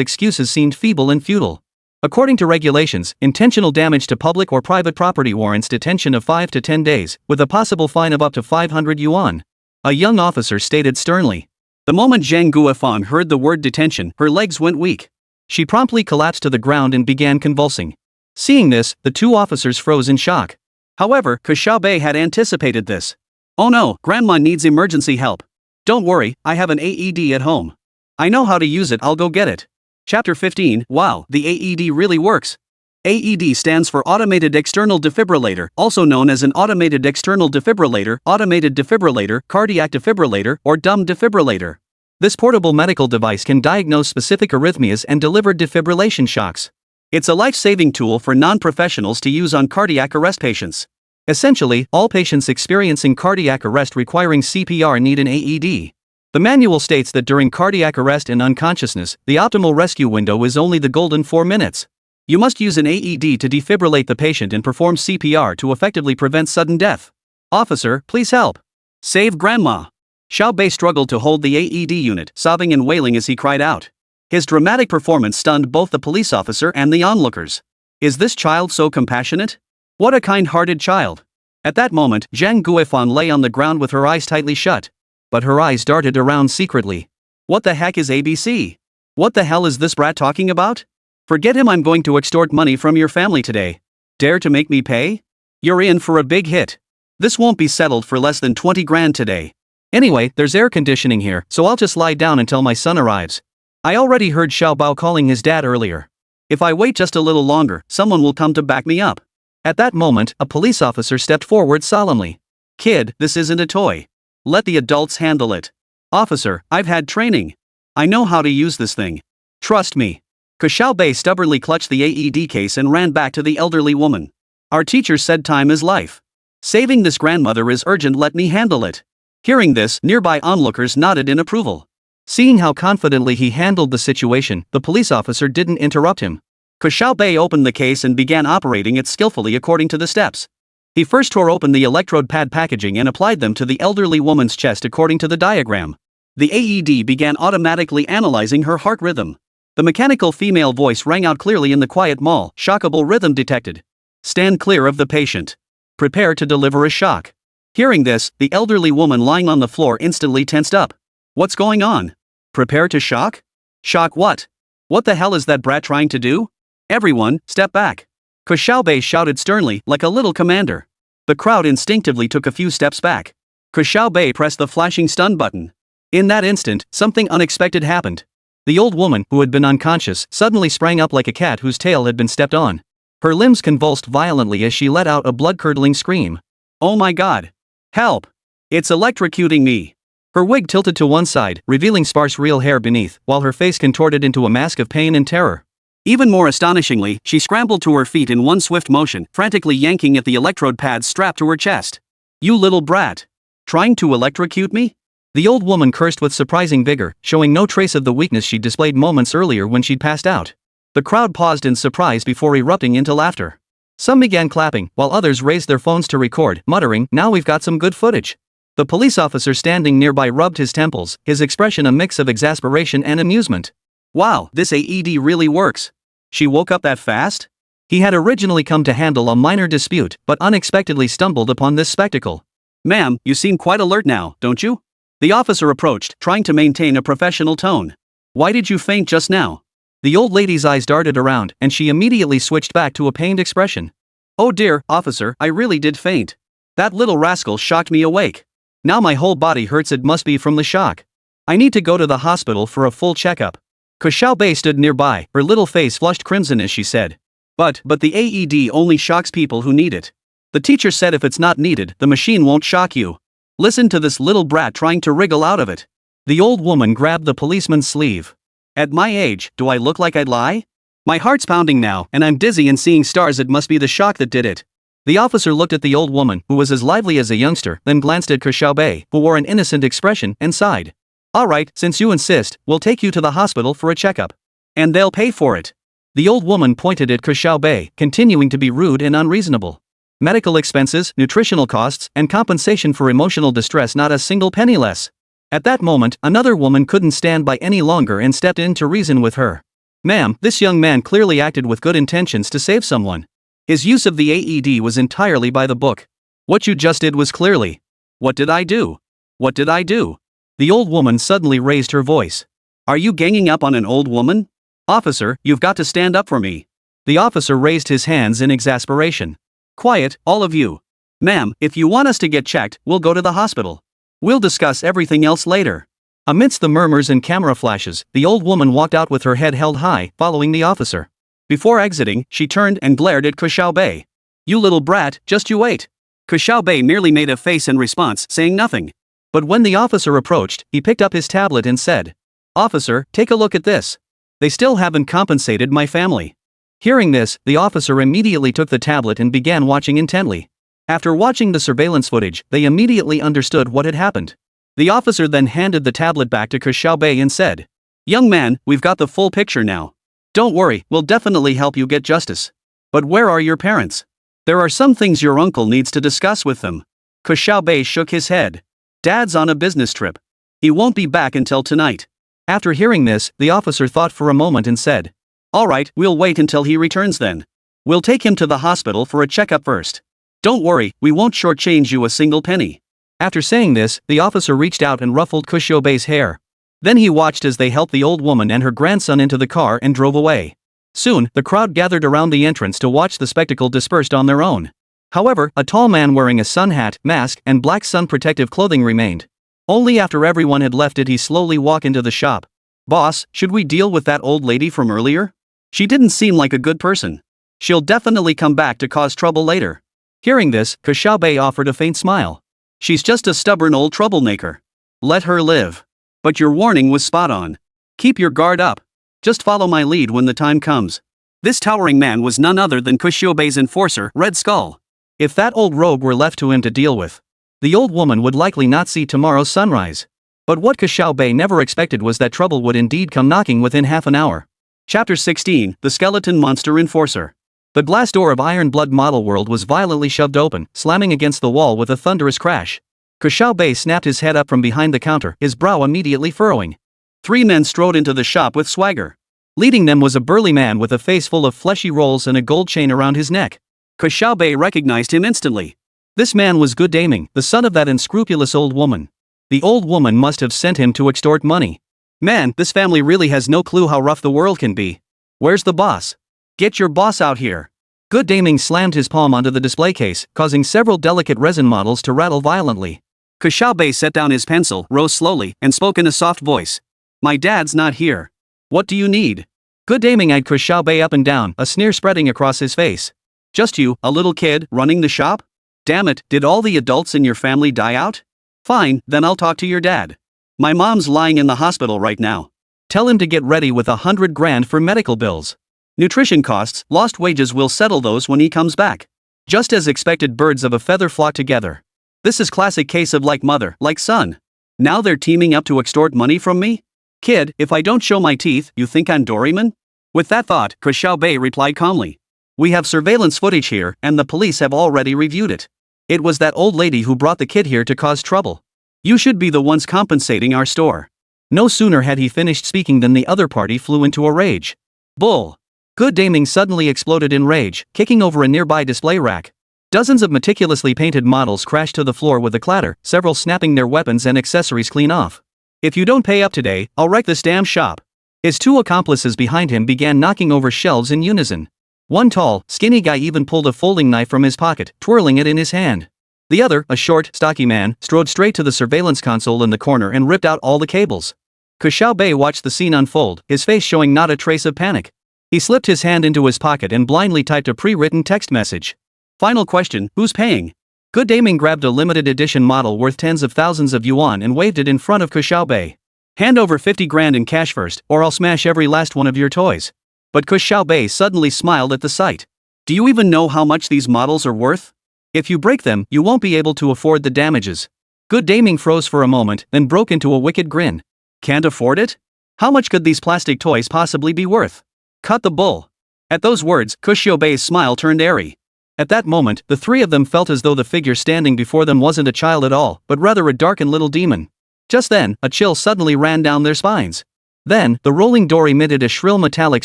excuses seemed feeble and futile. According to regulations, intentional damage to public or private property warrants detention of 5 to 10 days, with a possible fine of up to 500 yuan. A young officer stated sternly. The moment Zhang Guifang heard the word detention, her legs went weak. She promptly collapsed to the ground and began convulsing. Seeing this, the 2 officers froze in shock. However, Ke Xiaobei had anticipated this. Oh no, Grandma needs emergency help. Don't worry, I have an AED at home. I know how to use it, I'll go get it. Chapter 15, wow, the AED really works. AED stands for Automated External Defibrillator, also known as an Automated External Defibrillator, Automated Defibrillator, Cardiac Defibrillator, or Dumb Defibrillator. This portable medical device can diagnose specific arrhythmias and deliver defibrillation shocks. It's a life-saving tool for non-professionals to use on cardiac arrest patients. Essentially, all patients experiencing cardiac arrest requiring CPR need an AED. The manual states that during cardiac arrest and unconsciousness, the optimal rescue window is only the golden 4 minutes. You must use an AED to defibrillate the patient and perform CPR to effectively prevent sudden death. Officer, please help. Save Grandma. Xiaobei struggled to hold the AED unit, sobbing and wailing as he cried out. His dramatic performance stunned both the police officer and the onlookers. Is this child so compassionate? What a kind-hearted child. At that moment, Zhang Guifang lay on the ground with her eyes tightly shut. But her eyes darted around secretly. What the heck is ABC? What the hell is this brat talking about? Forget him, I'm going to extort money from your family today. Dare to make me pay? You're in for a big hit. This won't be settled for less than 20 grand today. Anyway, there's air conditioning here, so I'll just lie down until my son arrives. I already heard Xiaobao calling his dad earlier. If I wait just a little longer, someone will come to back me up. At that moment, a police officer stepped forward solemnly. Kid, this isn't a toy. Let the adults handle it. Officer, I've had training. I know how to use this thing. Trust me. Ke Xiaobei stubbornly clutched the AED case and ran back to the elderly woman. Our teacher said time is life. Saving this grandmother is urgent, let me handle it. Hearing this, nearby onlookers nodded in approval. Seeing how confidently he handled the situation, the police officer didn't interrupt him. Ke Xiaobei opened the case and began operating it skillfully according to the steps. He first tore open the electrode pad packaging and applied them to the elderly woman's chest according to the diagram. The AED began automatically analyzing her heart rhythm. The mechanical female voice rang out clearly in the quiet mall, shockable rhythm detected. Stand clear of the patient. Prepare to deliver a shock. Hearing this, the elderly woman lying on the floor instantly tensed up. What's going on? Prepare to shock? Shock what? What the hell is that brat trying to do? Everyone, step back. Ke Xiaobei shouted sternly, like a little commander. The crowd instinctively took a few steps back. Ke Xiaobei pressed the flashing stun button. In that instant, something unexpected happened. The old woman, who had been unconscious, suddenly sprang up like a cat whose tail had been stepped on. Her limbs convulsed violently as she let out a blood-curdling scream. Oh my god! Help! It's electrocuting me! Her wig tilted to one side, revealing sparse real hair beneath, while her face contorted into a mask of pain and terror. Even more astonishingly, she scrambled to her feet in one swift motion, frantically yanking at the electrode pads strapped to her chest. You little brat! Trying to electrocute me? The old woman cursed with surprising vigor, showing no trace of the weakness she'd displayed moments earlier when she'd passed out. The crowd paused in surprise before erupting into laughter. Some began clapping, while others raised their phones to record, muttering, "Now we've got some good footage." The police officer standing nearby rubbed his temples, his expression a mix of exasperation and amusement. Wow, this AED really works. She woke up that fast? He had originally come to handle a minor dispute, but unexpectedly stumbled upon this spectacle. Ma'am, you seem quite alert now, don't you? The officer approached, trying to maintain a professional tone. Why did you faint just now? The old lady's eyes darted around, and she immediately switched back to a pained expression. Oh dear, officer, I really did faint. That little rascal shocked me awake. Now my whole body hurts, it must be from the shock. I need to go to the hospital for a full checkup. Ke Xiaobei stood nearby, her little face flushed crimson as she said. But the AED only shocks people who need it. The teacher said if it's not needed, the machine won't shock you. Listen to this little brat trying to wriggle out of it. The old woman grabbed the policeman's sleeve. At my age, do I look like I'd lie? My heart's pounding now, and I'm dizzy and seeing stars. It must be the shock that did it. The officer looked at the old woman, who was as lively as a youngster, then glanced at Ke Xiaobei, who wore an innocent expression, and sighed. Alright, since you insist, we'll take you to the hospital for a checkup. And they'll pay for it. The old woman pointed at Ke Xiaobei, continuing to be rude and unreasonable. Medical expenses, nutritional costs, and compensation for emotional distress, not a single penny less. At that moment, another woman couldn't stand by any longer and stepped in to reason with her. Ma'am, this young man clearly acted with good intentions to save someone. His use of the AED was entirely by the book. What you just did was clearly. What did I do? What did I do? The old woman suddenly raised her voice. Are you ganging up on an old woman? Officer, you've got to stand up for me. The officer raised his hands in exasperation. Quiet, all of you. Ma'am, if you want us to get checked, we'll go to the hospital. We'll discuss everything else later. Amidst the murmurs and camera flashes, the old woman walked out with her head held high, following the officer. Before exiting, she turned and glared at Ke Xiaobei. You little brat, just you wait. Ke Xiaobei merely made a face in response, saying nothing. But when the officer approached, he picked up his tablet and said, Officer, take a look at this. They still haven't compensated my family. Hearing this, the officer immediately took the tablet and began watching intently. After watching the surveillance footage, they immediately understood what had happened. The officer then handed the tablet back to Ke Xiaobei and said, Young man, we've got the full picture now. Don't worry, we'll definitely help you get justice. But where are your parents? There are some things your uncle needs to discuss with them. Ke Xiaobei shook his head. Dad's on a business trip. He won't be back until tonight. After hearing this, the officer thought for a moment and said, Alright, we'll wait until he returns then. We'll take him to the hospital for a checkup first. Don't worry, we won't shortchange you a single penny. After saying this, the officer reached out and ruffled Ke Xiaobei's hair. Then he watched as they helped the old woman and her grandson into the car and drove away. Soon, the crowd gathered around the entrance to watch the spectacle dispersed on their own. However, a tall man wearing a sun hat, mask, and black sun protective clothing remained. Only after everyone had left did he slowly walk into the shop. "Boss, should we deal with that old lady from earlier? She didn't seem like a good person. She'll definitely come back to cause trouble later." Hearing this, Ke Xiaobei offered a faint smile. "She's just a stubborn old troublemaker. Let her live. But your warning was spot on. Keep your guard up. Just follow my lead when the time comes." This towering man was none other than Ke Xiaobei's enforcer, Red Skull. If that old rogue were left to him to deal with, the old woman would likely not see tomorrow's sunrise. But what Ke Xiaobei never expected was that trouble would indeed come knocking within half an hour. Chapter 16, The Skeleton Monster Enforcer. The glass door of Iron Blood Model World was violently shoved open, slamming against the wall with a thunderous crash. Ke Xiaobei snapped his head up from behind the counter, his brow immediately furrowing. 3 men strode into the shop with swagger. Leading them was a burly man with a face full of fleshy rolls and a gold chain around his neck. Ke Xiaobei recognized him instantly. This man was Good Daming, the son of that unscrupulous old woman. The old woman must have sent him to extort money. Man, this family really has no clue how rough the world can be. Where's the boss? Get your boss out here. Good Daming slammed his palm onto the display case, causing several delicate resin models to rattle violently. Ke Xiaobei set down his pencil, rose slowly, and spoke in a soft voice. "My dad's not here. What do you need?" Good Daming eyed Ke Xiaobei up and down, a sneer spreading across his face. "Just you, a little kid, running the shop? Damn it, did all the adults in your family die out? Fine, then I'll talk to your dad. My mom's lying in the hospital right now. Tell him to get ready with 100 grand for medical bills. Nutrition costs, lost wages will settle those when he comes back." Just as expected, birds of a feather flock together. This is classic case of like mother, like son. Now they're teaming up to extort money from me? Kid, if I don't show my teeth, you think I'm Doraemon? With that thought, Ke Xiaobei replied calmly. "We have surveillance footage here, and the police have already reviewed it. It was that old lady who brought the kid here to cause trouble. You should be the ones compensating our store." No sooner had he finished speaking than the other party flew into a rage. Bull! Good Daming suddenly exploded in rage, kicking over a nearby display rack. Dozens of meticulously painted models crashed to the floor with a clatter, several snapping their weapons and accessories clean off. "If you don't pay up today, I'll wreck this damn shop." His 2 accomplices behind him began knocking over shelves in unison. One tall, skinny guy even pulled a folding knife from his pocket, twirling it in his hand. The other, a short, stocky man, strode straight to the surveillance console in the corner and ripped out all the cables. Ke Xiaobei watched the scene unfold, his face showing not a trace of panic. He slipped his hand into his pocket and blindly typed a pre-written text message. "Final question, who's paying?" Good Daming grabbed a limited edition model worth tens of thousands of yuan and waved it in front of Ke Xiaobei. "Hand over 50 grand in cash first, or I'll smash every last one of your toys." But Ke Xiaobei suddenly smiled at the sight. "Do you even know how much these models are worth? If you break them, you won't be able to afford the damages." Good Daming froze for a moment, then broke into a wicked grin. "Can't afford it? How much could these plastic toys possibly be worth? Cut the bull." At those words, Ke Xiaobei's smile turned airy. At that moment, the 3 of them felt as though the figure standing before them wasn't a child at all, but rather a darkened little demon. Just then, a chill suddenly ran down their spines. Then, the rolling door emitted a shrill metallic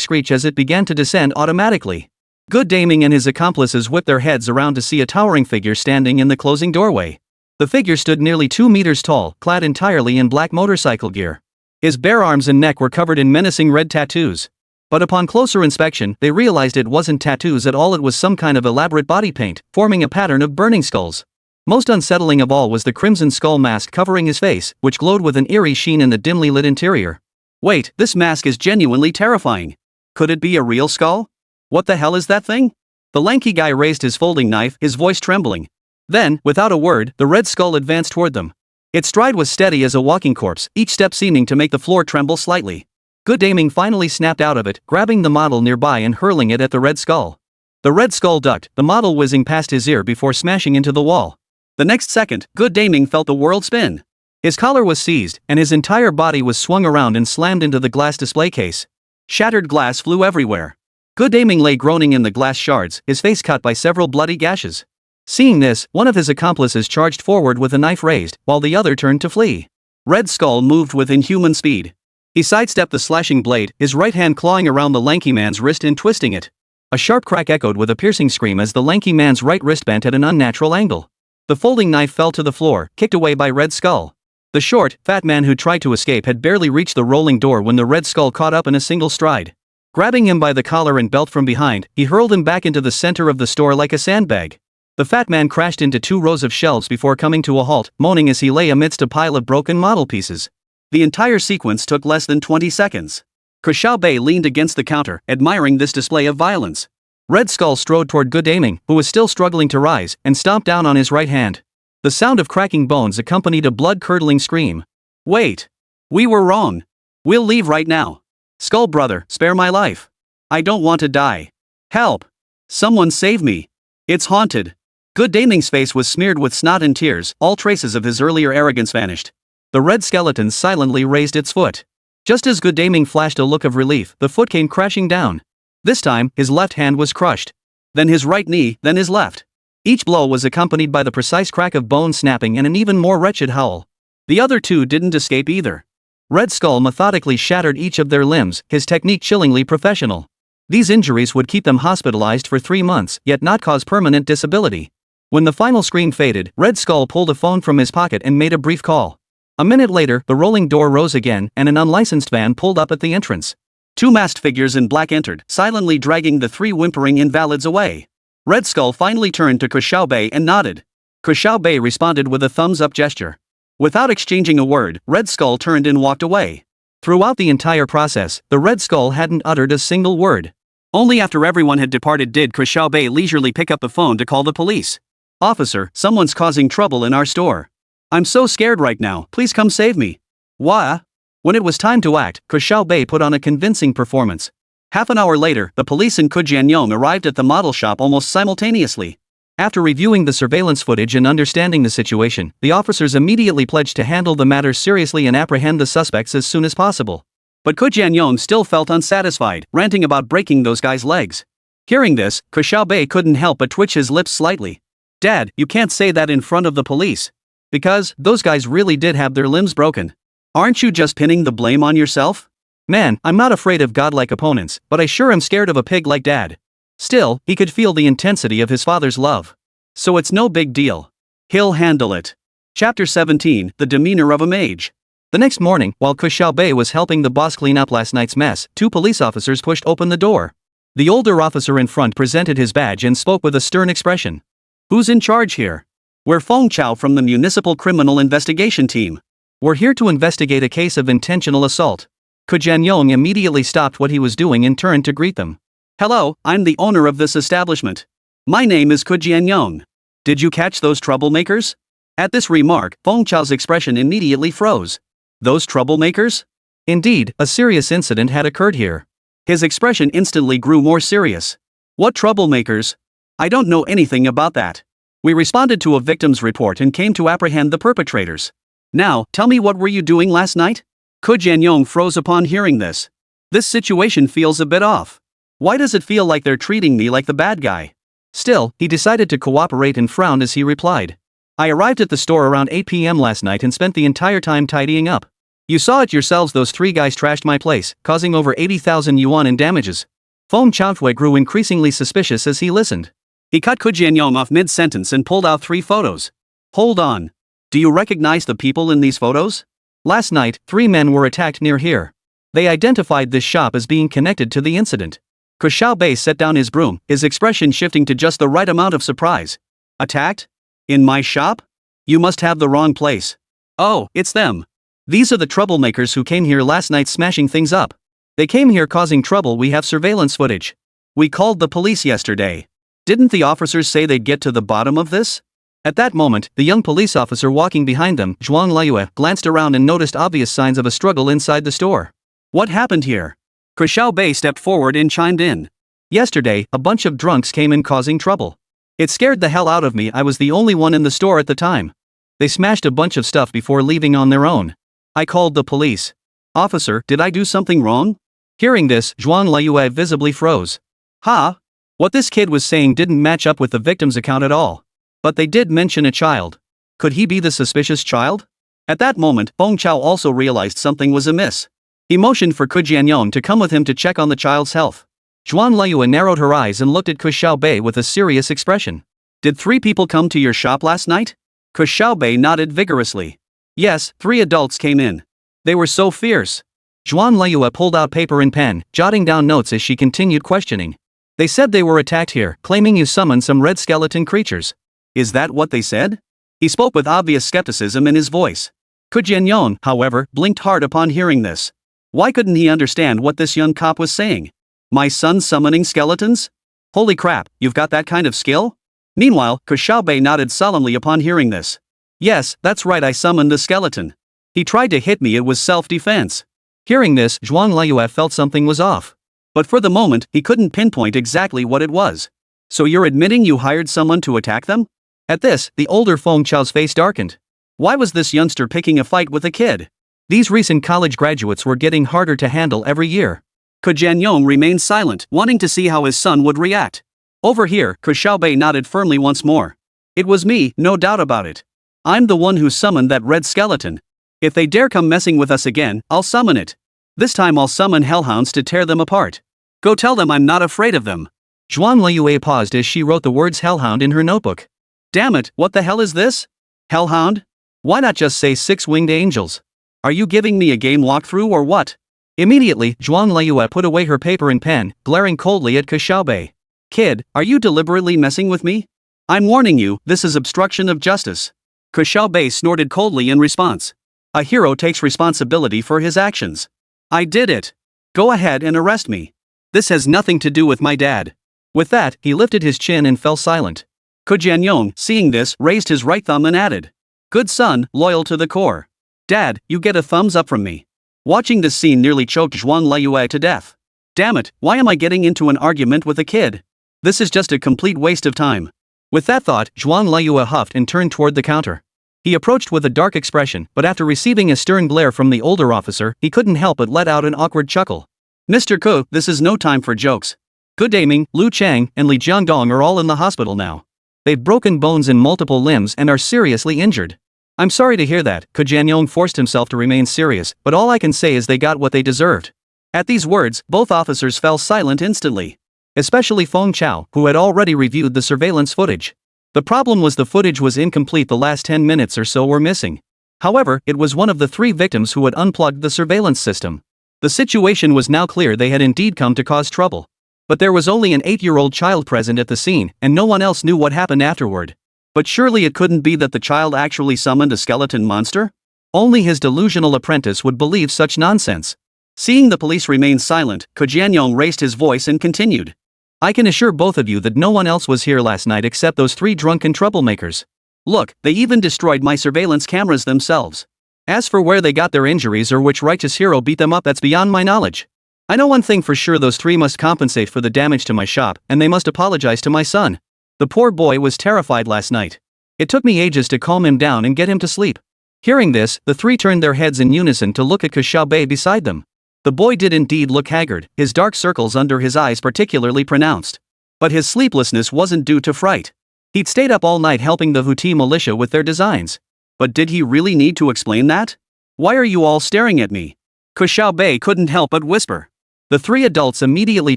screech as it began to descend automatically. Good Daming and his accomplices whipped their heads around to see a towering figure standing in the closing doorway. The figure stood nearly 2 meters tall, clad entirely in black motorcycle gear. His bare arms and neck were covered in menacing red tattoos. But upon closer inspection, they realized it wasn't tattoos at all, it was some kind of elaborate body paint, forming a pattern of burning skulls. Most unsettling of all was the crimson skull mask covering his face, which glowed with an eerie sheen in the dimly lit interior. Wait, this mask is genuinely terrifying. Could it be a real skull? What the hell is that thing? The lanky guy raised his folding knife, his voice trembling. Then, without a word, the red skull advanced toward them. Its stride was steady as a walking corpse, each step seeming to make the floor tremble slightly. Good Daming finally snapped out of it, grabbing the model nearby and hurling it at the red skull. The red skull ducked, the model whizzing past his ear before smashing into the wall. The next second, Good Daming felt the world spin. His collar was seized, and his entire body was swung around and slammed into the glass display case. Shattered glass flew everywhere. Good Daming lay groaning in the glass shards, his face cut by several bloody gashes. Seeing this, one of his accomplices charged forward with a knife raised, while the other turned to flee. Red Skull moved with inhuman speed. He sidestepped the slashing blade, his right hand clawing around the lanky man's wrist and twisting it. A sharp crack echoed with a piercing scream as the lanky man's right wrist bent at an unnatural angle. The folding knife fell to the floor, kicked away by Red Skull. The short, fat man who tried to escape had barely reached the rolling door when the Red Skull caught up in a single stride. Grabbing him by the collar and belt from behind, he hurled him back into the center of the store like a sandbag. The fat man crashed into 2 rows of shelves before coming to a halt, moaning as he lay amidst a pile of broken model pieces. The entire sequence took less than 20 seconds. Ke Xiaobei leaned against the counter, admiring this display of violence. Red Skull strode toward Good Aiming, who was still struggling to rise, and stomped down on his right hand. The sound of cracking bones accompanied a blood-curdling scream. "Wait! We were wrong. We'll leave right now. Skull brother, spare my life. I don't want to die. Help! Someone save me. It's haunted." Good Aiming's face was smeared with snot and tears, all traces of his earlier arrogance vanished. The red skeleton silently raised its foot. Just as Good Aiming flashed a look of relief, the foot came crashing down. This time, his left hand was crushed. Then his right knee, then his left. Each blow was accompanied by the precise crack of bone snapping and an even more wretched howl. The other 2 didn't escape either. Red Skull methodically shattered each of their limbs, his technique chillingly professional. These injuries would keep them hospitalized for 3 months, yet not cause permanent disability. When the final scream faded, Red Skull pulled a phone from his pocket and made a brief call. A minute later, the rolling door rose again, and an unlicensed van pulled up at the entrance. 2 masked figures in black entered, silently dragging the 3 whimpering invalids away. Red Skull finally turned to Ke Xiaobei and nodded. Ke Xiaobei responded with a thumbs-up gesture. Without exchanging a word, Red Skull turned and walked away. Throughout the entire process, the Red Skull hadn't uttered a single word. Only after everyone had departed did Ke Xiaobei leisurely pick up the phone to call the police. "Officer, someone's causing trouble in our store. I'm so scared right now, please come save me." "Wha?" When it was time to act, Ke Xiaobei put on a convincing performance. Half an hour later, the police in Jianyong arrived at the model shop almost simultaneously. After reviewing the surveillance footage and understanding the situation, the officers immediately pledged to handle the matter seriously and apprehend the suspects as soon as possible. But Jianyong still felt unsatisfied, ranting about breaking those guys' legs. Hearing this, Ke Xiaobei couldn't help but twitch his lips slightly. "Dad, you can't say that in front of the police. Because those guys really did have their limbs broken. Aren't you just pinning the blame on yourself?" "Man, I'm not afraid of godlike opponents, but I sure am scared of a pig like Dad." Still, he could feel the intensity of his father's love. "So it's no big deal. He'll handle it." Chapter 17, The Demeanor of a Mage. The next morning, while Ke Xiaobei was helping the boss clean up last night's mess, 2 police officers pushed open the door. The older officer in front presented his badge and spoke with a stern expression. "Who's in charge here?" "We're Feng Chao from the Municipal Criminal Investigation Team. We're here to investigate a case of intentional assault." Ke Jianyong immediately stopped what he was doing and turned to greet them. "Hello, I'm the owner of this establishment. My name is Ke Jianyong. Did you catch those troublemakers?" At this remark, Feng Chao's expression immediately froze. "Those troublemakers?" Indeed, a serious incident had occurred here. His expression instantly grew more serious. "What troublemakers? I don't know anything about that. We responded to a victim's report and came to apprehend the perpetrators. Now, tell me, what were you doing last night?" Ke Jianyong froze upon hearing this. "This situation feels a bit off. Why does it feel like they're treating me like the bad guy?" Still, he decided to cooperate and frowned as he replied. "I arrived at the store around 8 p.m. last night and spent the entire time tidying up. You saw it yourselves, those 3 guys trashed my place, causing over 80,000 yuan in damages." Feng Chaohui grew increasingly suspicious as he listened. He cut Ke Jianyong off mid-sentence and pulled out 3 photos. "Hold on. Do you recognize the people in these photos? Last night, 3 men were attacked near here. They identified this shop as being connected to the incident." Ke Xiaobei set down his broom, his expression shifting to just the right amount of surprise. "Attacked? In my shop? You must have the wrong place. Oh, it's them. These are the troublemakers who came here last night smashing things up. They came here causing trouble. We have surveillance footage. We called the police yesterday. Didn't the officers say they'd get to the bottom of this?" At that moment, the young police officer walking behind them, Zhuang Liue, glanced around and noticed obvious signs of a struggle inside the store. "What happened here?" Ke Xiaobei stepped forward and chimed in. "Yesterday, a bunch of drunks came in causing trouble. It scared the hell out of me. I was the only one in the store at the time. They smashed a bunch of stuff before leaving on their own. I called the police. Officer, did I do something wrong?" Hearing this, Zhuang Liue visibly froze. "Huh? What this kid was saying didn't match up with the victim's account at all. But they did mention a child. Could he be the suspicious child?" At that moment, Feng Chao also realized something was amiss. He motioned for Ke Jianyong to come with him to check on the child's health. Zhuang Liue narrowed her eyes and looked at Ke Xiaobei with a serious expression. "Did 3 people come to your shop last night?" Ke Xiaobei nodded vigorously. "Yes, 3 adults came in. They were so fierce. Zhuan Leiyue pulled out paper and pen, jotting down notes as she continued questioning. They said they were attacked here, claiming you summoned some red skeleton creatures. Is that what they said? He spoke with obvious skepticism in his voice. Ke Jianyong, however, blinked hard upon hearing this. Why couldn't he understand what this young cop was saying? My son summoning skeletons? Holy crap, you've got that kind of skill? Meanwhile, Ke Xiaobei nodded solemnly upon hearing this. Yes, that's right, I summoned the skeleton. He tried to hit me, it was self-defense. Hearing this, Zhuan Leiyue felt something was off. But for the moment, he couldn't pinpoint exactly what it was. So you're admitting you hired someone to attack them? At this, the older Feng Chao's face darkened. Why was this youngster picking a fight with a kid? These recent college graduates were getting harder to handle every year. Ke Jianyong remained silent, wanting to see how his son would react. Over here, Ke Xiaobei nodded firmly once more. It was me, no doubt about it. I'm the one who summoned that red skeleton. If they dare come messing with us again, I'll summon it. This time I'll summon hellhounds to tear them apart. Go tell them I'm not afraid of them. Zhuan Leiyue paused as she wrote the words hellhound in her notebook. Damn it, what the hell is this? Hellhound? Why not just say six-winged angels? Are you giving me a game walkthrough or what? Immediately, Zhuan Leiyue put away her paper and pen, glaring coldly at Ke Xiaobei. Kid, are you deliberately messing with me? I'm warning you, this is obstruction of justice. Ke Xiaobei snorted coldly in response. A hero takes responsibility for his actions. I did it. Go ahead and arrest me. This has nothing to do with my dad. With that, he lifted his chin and fell silent. Ke Jianyong, seeing this, raised his right thumb and added. Good son, loyal to the core. Dad, you get a thumbs up from me. Watching this scene nearly choked Zhuan Leiyue to death. Damn it, why am I getting into an argument with a kid? This is just a complete waste of time. With that thought, Zhuan Leiyue huffed and turned toward the counter. He approached with a dark expression, but after receiving a stern glare from the older officer, he couldn't help but let out an awkward chuckle. Mr. Ke, this is no time for jokes. Good Daming, Lu Chang, and Li Jiangdong are all in the hospital now. They've broken bones in multiple limbs and are seriously injured. I'm sorry to hear that. Ke Jianyong forced himself to remain serious, but all I can say is they got what they deserved. At these words, both officers fell silent instantly. Especially Feng Chao, who had already reviewed the surveillance footage. The problem was the footage was incomplete, the last 10 minutes or so were missing. However, it was one of the 3 victims who had unplugged the surveillance system. The situation was now clear, they had indeed come to cause trouble. But there was only an 8-year-old child present at the scene, and no one else knew what happened afterward. But surely it couldn't be that the child actually summoned a skeleton monster? Only his delusional apprentice would believe such nonsense. Seeing the police remain silent, Ke Jianyong raised his voice and continued. I can assure both of you that no one else was here last night except those 3 drunken troublemakers. Look, they even destroyed my surveillance cameras themselves. As for where they got their injuries or which righteous hero beat them up, that's beyond my knowledge. I know one thing for sure, those 3 must compensate for the damage to my shop, and they must apologize to my son. The poor boy was terrified last night. It took me ages to calm him down and get him to sleep. Hearing this, the 3 turned their heads in unison to look at Ke Xiaobei beside them. The boy did indeed look haggard, his dark circles under his eyes particularly pronounced. But his sleeplessness wasn't due to fright. He'd stayed up all night helping the Houthi militia with their designs. But did he really need to explain that? Why are you all staring at me? Ke Xiaobei couldn't help but whisper. The 3 adults immediately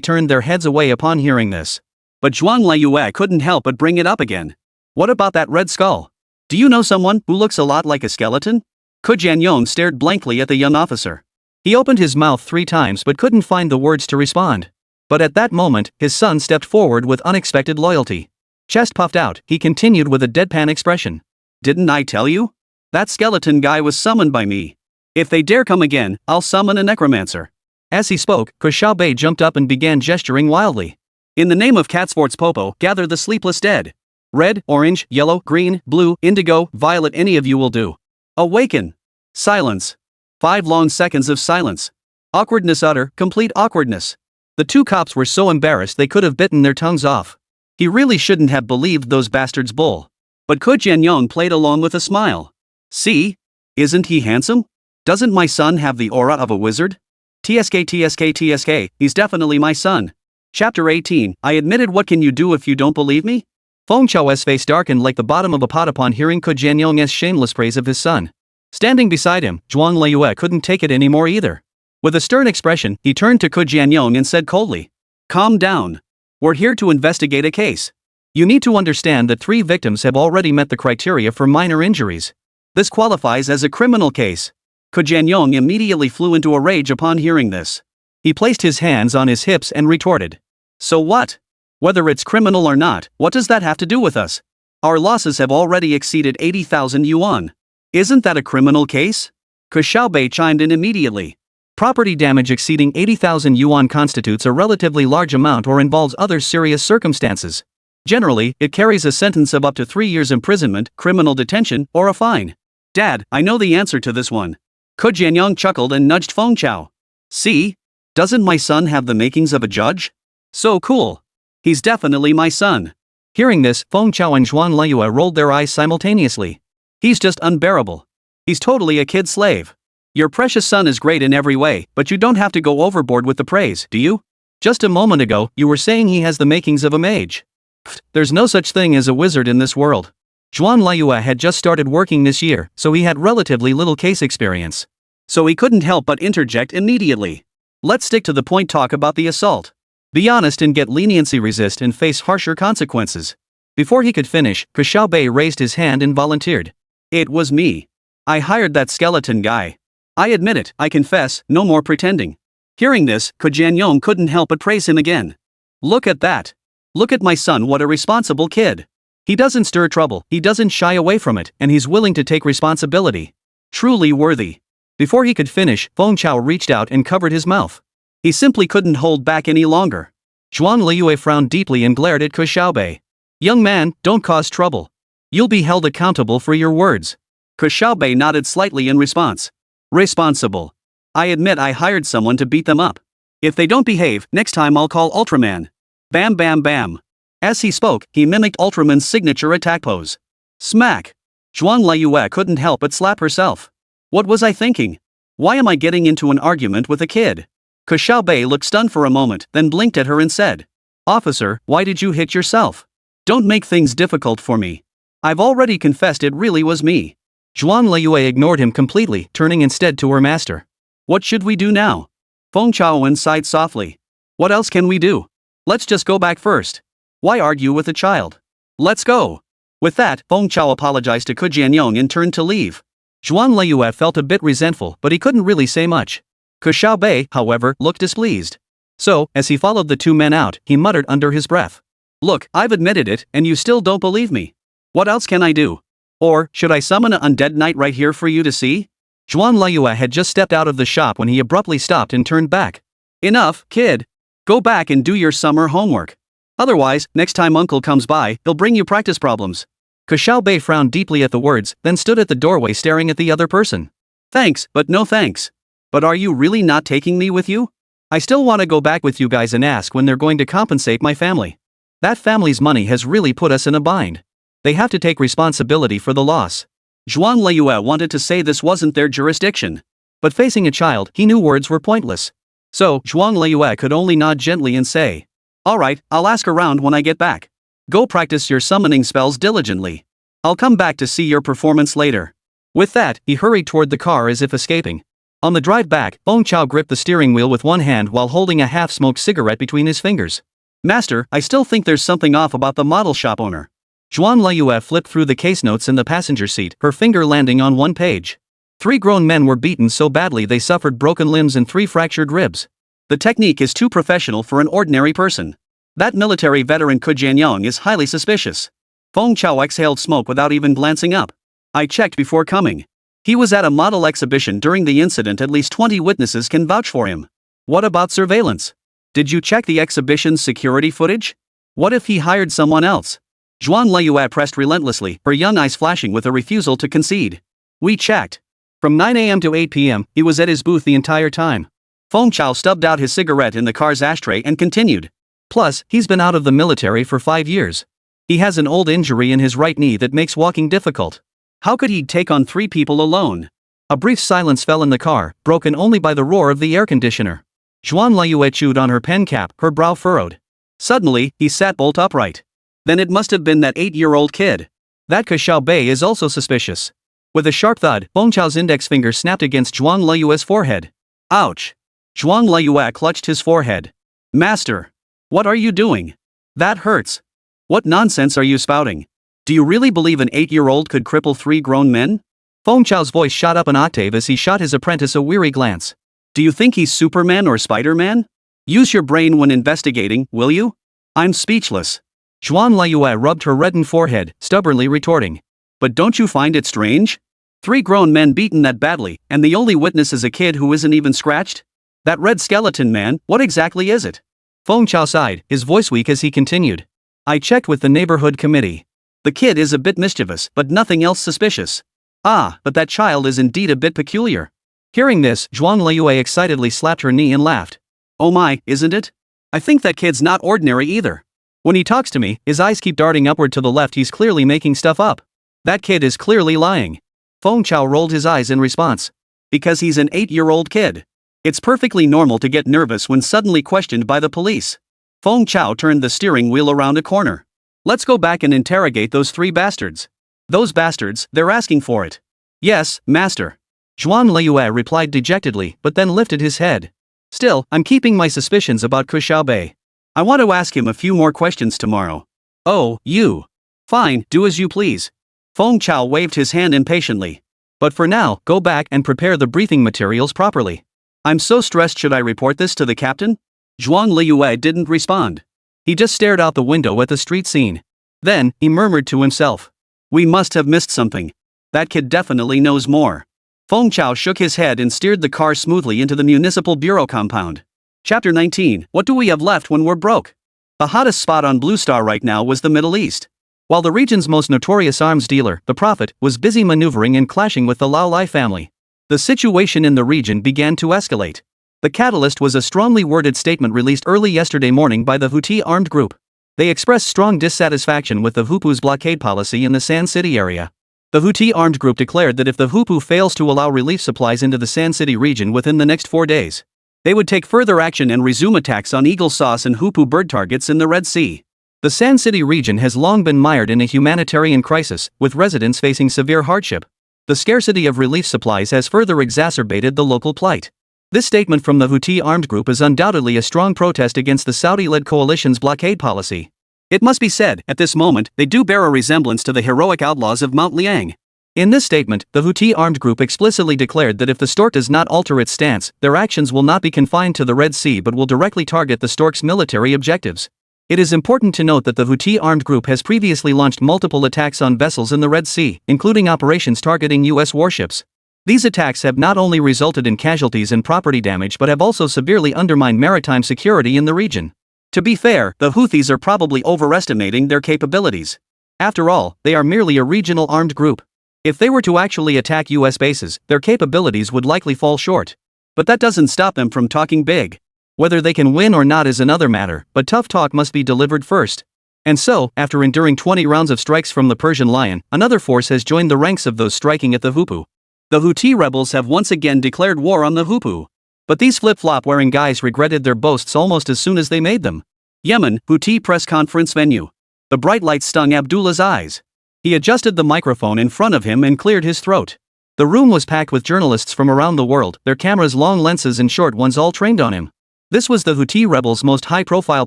turned their heads away upon hearing this. But Zhuan Leiyue couldn't help but bring it up again. What about that red skull? Do you know someone who looks a lot like a skeleton? Ke Jianyong stared blankly at the young officer. He opened his mouth 3 times but couldn't find the words to respond. But at that moment, his son stepped forward with unexpected loyalty. Chest puffed out, he continued with a deadpan expression. Didn't I tell you? That skeleton guy was summoned by me. If they dare come again, I'll summon a necromancer. As he spoke, Ke Xiaobei jumped up and began gesturing wildly. In the name of Catsports Popo, gather the sleepless dead. Red, orange, yellow, green, blue, indigo, violet, any of you will do. Awaken. Silence. 5 long seconds of silence. Awkwardness, utter, complete awkwardness. The 2 cops were so embarrassed they could have bitten their tongues off. He really shouldn't have believed those bastards bull. But Ke Jianyong played along with a smile. See? Isn't he handsome? Doesn't my son have the aura of a wizard? TSK, he's definitely my son. Chapter 18, I admitted. What can you do if you don't believe me? Feng Chao's face darkened like the bottom of a pot upon hearing Ke Jianyong's shameless praise of his son. Standing beside him, Zhuan Leiyue couldn't take it anymore either. With a stern expression, he turned to Ke Jianyong and said coldly, calm down. We're here to investigate a case. You need to understand that 3 victims have already met the criteria for minor injuries. This qualifies as a criminal case. Ke Jianyong immediately flew into a rage upon hearing this. He placed his hands on his hips and retorted. So what? Whether it's criminal or not, what does that have to do with us? Our losses have already exceeded 80,000 yuan. Isn't that a criminal case? Ke Xiaobei chimed in immediately. Property damage exceeding 80,000 yuan constitutes a relatively large amount or involves other serious circumstances. Generally, it carries a sentence of up to 3 years imprisonment, criminal detention, or a fine. Dad, I know the answer to this one. Ke Jianyong chuckled and nudged Feng Chao. See? Doesn't my son have the makings of a judge? So cool. He's definitely my son. Hearing this, Feng Chao and Zhuan Leyue rolled their eyes simultaneously. He's just unbearable. He's totally a kid slave. Your precious son is great in every way, but you don't have to go overboard with the praise, do you? Just a moment ago, you were saying he has the makings of a mage. Pfft, there's no such thing as a wizard in this world. Zhuan Leyue had just started working this year, so he had relatively little case experience. So he couldn't help but interject immediately. Let's stick to the point, talk about the assault. Be honest and get leniency, resist and face harsher consequences. Before he could finish, Ke Xiaobei raised his hand and volunteered. It was me. I hired that skeleton guy. I admit it, I confess, no more pretending. Hearing this, Ke Jianyong couldn't help but praise him again. Look at that. Look at my son, what a responsible kid. He doesn't stir trouble, he doesn't shy away from it, and he's willing to take responsibility. Truly worthy. Before he could finish, Feng Chao reached out and covered his mouth. He simply couldn't hold back any longer. Zhuan Leyue frowned deeply and glared at Ke Xiaobei. Young man, don't cause trouble. You'll be held accountable for your words. Ke Xiaobei nodded slightly in response. Responsible. I admit I hired someone to beat them up. If they don't behave, next time I'll call Ultraman. Bam bam bam. As he spoke, he mimicked Ultraman's signature attack pose. Smack. Zhuan Leyue couldn't help but slap herself. What was I thinking? Why am I getting into an argument with a kid? Ke Xiaobei looked stunned for a moment, then blinked at her and said, Officer, why did you hit yourself? Don't make things difficult for me. I've already confessed it really was me. Zhuan Leyue ignored him completely, turning instead to her master. What should we do now? Feng Chao sighed softly. What else can we do? Let's just go back first. Why argue with a child? Let's go. With that, Feng Chao apologized to Ke Jianyong and turned to leave. Zhuan Leyue felt a bit resentful, but he couldn't really say much. Ke Xiaobei, however, looked displeased. So, as he followed the two men out, he muttered under his breath. Look, I've admitted it, and you still don't believe me. What else can I do? Or, should I summon an undead knight right here for you to see? Zhuan Leyue had just stepped out of the shop when he abruptly stopped and turned back. Enough, kid. Go back and do your summer homework. Otherwise, next time uncle comes by, he'll bring you practice problems. Ke Xiaobei frowned deeply at the words, then stood at the doorway staring at the other person. Thanks, but no thanks. But are you really not taking me with you? I still want to go back with you guys and ask when they're going to compensate my family. That family's money has really put us in a bind. They have to take responsibility for the loss. Zhuan Leyue wanted to say this wasn't their jurisdiction. But facing a child, he knew words were pointless. So, Zhuan Leyue could only nod gently and say, Alright, I'll ask around when I get back. Go practice your summoning spells diligently. I'll come back to see your performance later. With that, he hurried toward the car as if escaping. On the drive back, Feng Chao gripped the steering wheel with one hand while holding a half-smoked cigarette between his fingers. Master, I still think there's something off about the model shop owner. Zhuan Leyue flipped through the case notes in the passenger seat, her finger landing on one page. 3 grown men were beaten so badly they suffered broken limbs and 3 fractured ribs. The technique is too professional for an ordinary person. That military veteran Ke Jianyong is highly suspicious. Feng Chao exhaled smoke without even glancing up. I checked before coming. He was at a model exhibition during the incident. At least 20 witnesses can vouch for him. What about surveillance? Did you check the exhibition's security footage? What if he hired someone else? Zhuan Leyue pressed relentlessly, her young eyes flashing with a refusal to concede. We checked. From 9 a.m. to 8 p.m., he was at his booth the entire time. Feng Chao stubbed out his cigarette in the car's ashtray and continued. Plus, he's been out of the military for 5 years. He has an old injury in his right knee that makes walking difficult. How could he take on 3 people alone? A brief silence fell in the car, broken only by the roar of the air conditioner. Zhuan Leyue chewed on her pen cap, her brow furrowed. Suddenly, he sat bolt upright. Then it must have been that 8-year-old kid. That Ke Xiaobei is also suspicious. With a sharp thud, Feng Chao's index finger snapped against Zhuan Leyue's forehead. Ouch! Zhuan Leyue clutched his forehead. Master! What are you doing? That hurts. What nonsense are you spouting? Do you really believe an 8-year-old could cripple 3 grown men? Feng Chao's voice shot up an octave as he shot his apprentice a weary glance. Do you think he's Superman or Spider-Man? Use your brain when investigating, will you? I'm speechless. Zhuan Liyue rubbed her reddened forehead, stubbornly retorting. But don't you find it strange? 3 grown men beaten that badly, and the only witness is a kid who isn't even scratched? That red skeleton man, what exactly is it? Feng Chao sighed, his voice weak as he continued. I checked with the neighborhood committee. The kid is a bit mischievous, but nothing else suspicious. Ah, but that child is indeed a bit peculiar. Hearing this, Zhuan Liyue excitedly slapped her knee and laughed. Oh my, isn't it? I think that kid's not ordinary either. When he talks to me, his eyes keep darting upward to the left. He's clearly making stuff up. That kid is clearly lying. Feng Chao rolled his eyes in response. Because he's an 8-year-old kid. It's perfectly normal to get nervous when suddenly questioned by the police. Feng Chao turned the steering wheel around a corner. Let's go back and interrogate those 3 bastards. Those bastards, they're asking for it. Yes, master. Zhuan Liyue replied dejectedly, but then lifted his head. Still, I'm keeping my suspicions about Ke Xiaobei. I want to ask him a few more questions tomorrow. Oh, you. Fine, do as you please. Feng Chao waved his hand impatiently. But for now, go back and prepare the briefing materials properly. I'm so stressed. Should I report this to the captain? Zhuan Liyue didn't respond. He just stared out the window at the street scene. Then, he murmured to himself. We must have missed something. That kid definitely knows more. Feng Chao shook his head and steered the car smoothly into the municipal bureau compound. Chapter 19, What do we have left when we're broke? The hottest spot on Blue Star right now was the Middle East. While the region's most notorious arms dealer, the Prophet, was busy maneuvering and clashing with the Lao Lai family, the situation in the region began to escalate. The catalyst was a strongly worded statement released early yesterday morning by the Houthi armed group. They expressed strong dissatisfaction with the Hupu's blockade policy in the San City area. The Houthi armed group declared that if the Hupu fails to allow relief supplies into the San City region within the next 4 days, they would take further action and resume attacks on eagle sauce and Hupu bird targets in the Red Sea. The San City region has long been mired in a humanitarian crisis, with residents facing severe hardship. The scarcity of relief supplies has further exacerbated the local plight. This statement from the Houthi armed group is undoubtedly a strong protest against the Saudi-led coalition's blockade policy. It must be said, at this moment, they do bear a resemblance to the heroic outlaws of Mount Liang. In this statement, the Houthi armed group explicitly declared that if the stork does not alter its stance, their actions will not be confined to the Red Sea but will directly target the stork's military objectives. It is important to note that the Houthi armed group has previously launched multiple attacks on vessels in the Red Sea, including operations targeting U.S. warships. These attacks have not only resulted in casualties and property damage but have also severely undermined maritime security in the region. To be fair, the Houthis are probably overestimating their capabilities. After all, they are merely a regional armed group. If they were to actually attack U.S. bases, their capabilities would likely fall short. But that doesn't stop them from talking big. Whether they can win or not is another matter, but tough talk must be delivered first. And so, after enduring 20 rounds of strikes from the Persian Lion, another force has joined the ranks of those striking at the Hupu. The Houthi rebels have once again declared war on the Hupu. But these flip-flop wearing guys regretted their boasts almost as soon as they made them. Yemen, Houthi press conference venue. The bright light stung Abdullah's eyes. He adjusted the microphone in front of him and cleared his throat. The room was packed with journalists from around the world, their cameras long lenses and short ones all trained on him. This was the Houthi rebels' most high-profile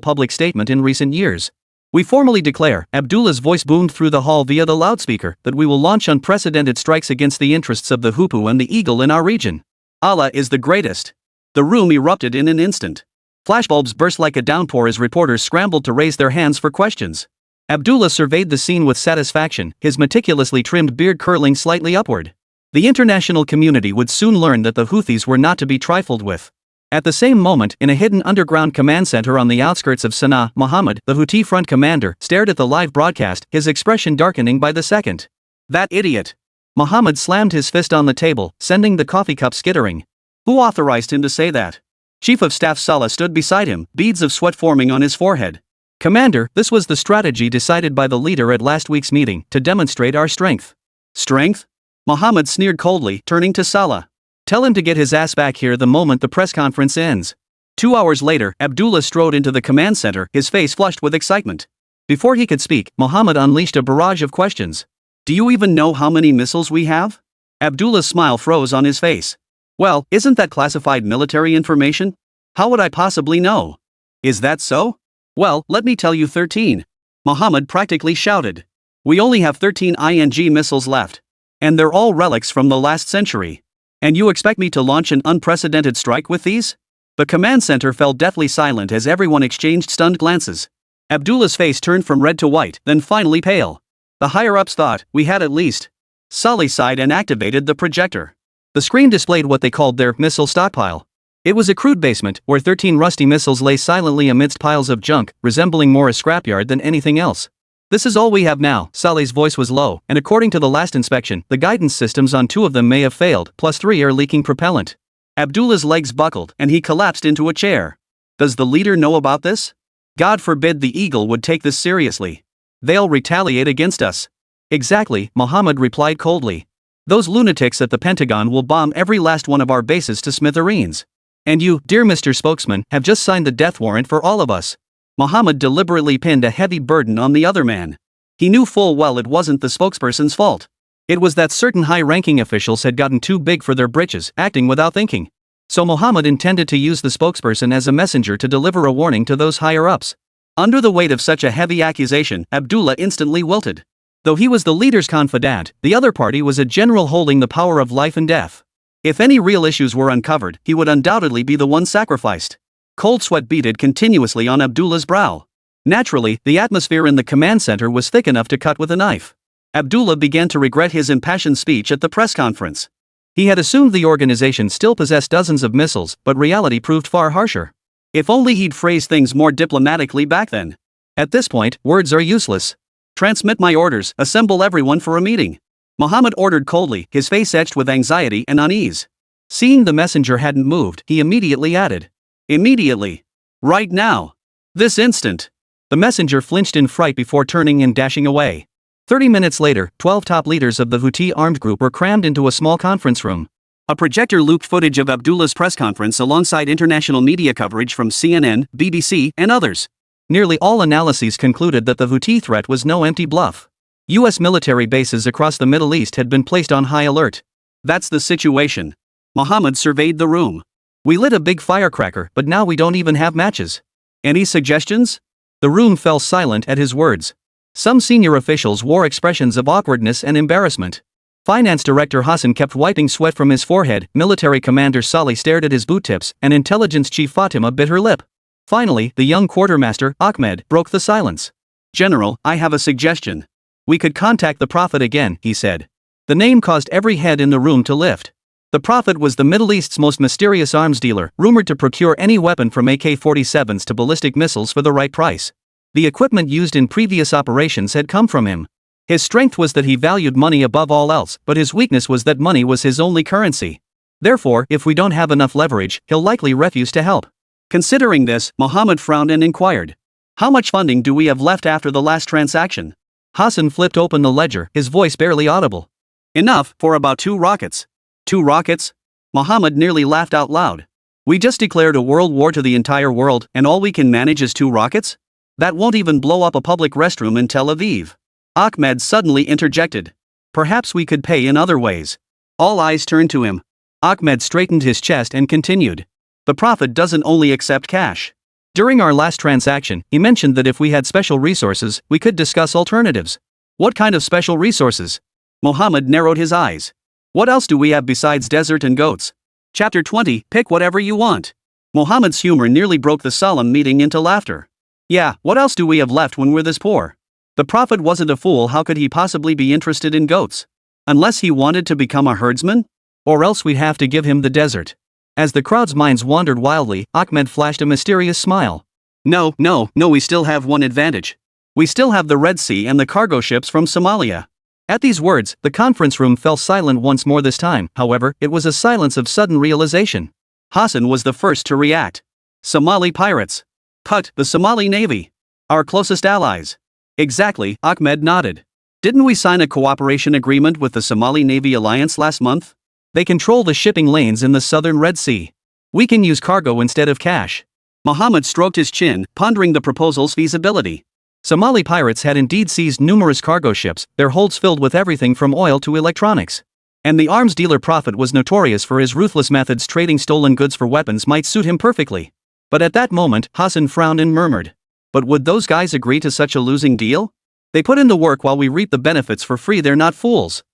public statement in recent years. We formally declare, Abdullah's voice boomed through the hall via the loudspeaker, that we will launch unprecedented strikes against the interests of the Hupu and the eagle in our region. Allah is the greatest. The room erupted in an instant. Flashbulbs burst like a downpour as reporters scrambled to raise their hands for questions. Abdullah surveyed the scene with satisfaction, his meticulously trimmed beard curling slightly upward. The international community would soon learn that the Houthis were not to be trifled with. At the same moment, in a hidden underground command center on the outskirts of Sana'a, Muhammad, the Houthi front commander, stared at the live broadcast, his expression darkening by the second. That idiot! Muhammad slammed his fist on the table, sending the coffee cup skittering. Who authorized him to say that? Chief of Staff Saleh stood beside him, beads of sweat forming on his forehead. Commander, this was the strategy decided by the leader at last week's meeting, to demonstrate our strength. Strength? Muhammad sneered coldly, turning to Saleh. Tell him to get his ass back here the moment the press conference ends. 2 hours later, Abdullah strode into the command center, his face flushed with excitement. Before he could speak, Muhammad unleashed a barrage of questions. Do you even know how many missiles we have? Abdullah's smile froze on his face. Well, isn't that classified military information? How would I possibly know? Is that so? Well, let me tell you 13. Muhammad practically shouted. We only have 13 ING missiles left. And they're all relics from the last century. And you expect me to launch an unprecedented strike with these? The command center fell deathly silent as everyone exchanged stunned glances. Abdullah's face turned from red to white, then finally pale. The higher-ups thought, we had at least. Sully sighed and activated the projector. The screen displayed what they called their missile stockpile. It was a crude basement, where 13 rusty missiles lay silently amidst piles of junk, resembling more a scrapyard than anything else. This is all we have now, Sully's voice was low, and according to the last inspection, the guidance systems on 2 of them may have failed, plus 3 are leaking propellant. Abdullah's legs buckled, and he collapsed into a chair. Does the leader know about this? God forbid the Eagle would take this seriously. They'll retaliate against us. Exactly, Muhammad replied coldly. Those lunatics at the Pentagon will bomb every last one of our bases to smithereens. And you, dear Mr. Spokesman, have just signed the death warrant for all of us. Muhammad deliberately pinned a heavy burden on the other man. He knew full well it wasn't the spokesperson's fault. It was that certain high-ranking officials had gotten too big for their britches, acting without thinking. So Muhammad intended to use the spokesperson as a messenger to deliver a warning to those higher-ups. Under the weight of such a heavy accusation, Abdullah instantly wilted. Though he was the leader's confidant, the other party was a general holding the power of life and death. If any real issues were uncovered, he would undoubtedly be the one sacrificed. Cold sweat beaded continuously on Abdullah's brow. Naturally, the atmosphere in the command center was thick enough to cut with a knife. Abdullah began to regret his impassioned speech at the press conference. He had assumed the organization still possessed dozens of missiles, but reality proved far harsher. If only he'd phrased things more diplomatically back then. At this point, words are useless. Transmit my orders, assemble everyone for a meeting. Muhammad ordered coldly, his face etched with anxiety and unease. Seeing the messenger hadn't moved, he immediately added. Immediately. Right now. This instant. The messenger flinched in fright before turning and dashing away. 30 minutes later, 12 top leaders of the Houthi armed group were crammed into a small conference room. A projector looped footage of Abdullah's press conference alongside international media coverage from CNN, BBC, and others. Nearly all analyses concluded that the Houthi threat was no empty bluff. U.S. military bases across the Middle East had been placed on high alert. That's the situation. Muhammad surveyed the room. We lit a big firecracker, but now we don't even have matches. Any suggestions? The room fell silent at his words. Some senior officials wore expressions of awkwardness and embarrassment. Finance Director Hassan kept wiping sweat from his forehead, Military Commander Salih stared at his boot tips, and Intelligence Chief Fatima bit her lip. Finally, the young quartermaster, Ahmed, broke the silence. General, I have a suggestion. We could contact the Prophet again, he said. The name caused every head in the room to lift. The Prophet was the Middle East's most mysterious arms dealer, rumored to procure any weapon from AK-47s to ballistic missiles for the right price. The equipment used in previous operations had come from him. His strength was that he valued money above all else, but his weakness was that money was his only currency. Therefore, if we don't have enough leverage, he'll likely refuse to help. Considering this, Muhammad frowned and inquired. How much funding do we have left after the last transaction? Hassan flipped open the ledger, his voice barely audible. Enough for about 2 rockets. 2 rockets? Muhammad nearly laughed out loud. We just declared a world war to the entire world, and all we can manage is 2 rockets? That won't even blow up a public restroom in Tel Aviv. Ahmed suddenly interjected. Perhaps we could pay in other ways. All eyes turned to him. Ahmed straightened his chest and continued. The Prophet doesn't only accept cash. During our last transaction, he mentioned that if we had special resources, we could discuss alternatives. What kind of special resources? Muhammad narrowed his eyes. What else do we have besides desert and goats? Chapter 20, pick whatever you want. Muhammad's humor nearly broke the solemn meeting into laughter. Yeah, what else do we have left when we're this poor? The Prophet wasn't a fool, how could he possibly be interested in goats? Unless he wanted to become a herdsman? Or else we'd have to give him the desert. As the crowd's minds wandered wildly, Ahmed flashed a mysterious smile. No, we still have one advantage. We still have the Red Sea and the cargo ships from Somalia. At these words, the conference room fell silent once more this time, however, it was a silence of sudden realization. Hassan was the first to react. Somali pirates. Put, the Somali Navy. Our closest allies. Exactly, Ahmed nodded. Didn't we sign a cooperation agreement with the Somali Navy Alliance last month? They control the shipping lanes in the southern Red Sea. We can use cargo instead of cash. Muhammad stroked his chin, pondering the proposal's feasibility. Somali pirates had indeed seized numerous cargo ships, their holds filled with everything from oil to electronics. And the arms dealer Prophet was notorious for his ruthless methods. Trading stolen goods for weapons might suit him perfectly. But at that moment, Hassan frowned and murmured. But would those guys agree to such a losing deal? They put in the work while we reap the benefits for free, they're not fools.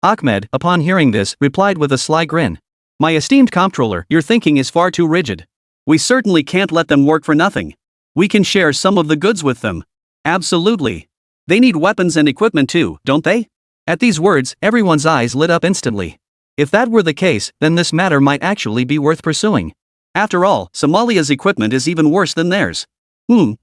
Ahmed, upon hearing this, replied with a sly grin. My esteemed comptroller, your thinking is far too rigid. We certainly can't let them work for nothing. We can share some of the goods with them. Absolutely. They need weapons and equipment too, don't they? At these words, everyone's eyes lit up instantly. If that were the case, then this matter might actually be worth pursuing. After all, Somalia's equipment is even worse than theirs.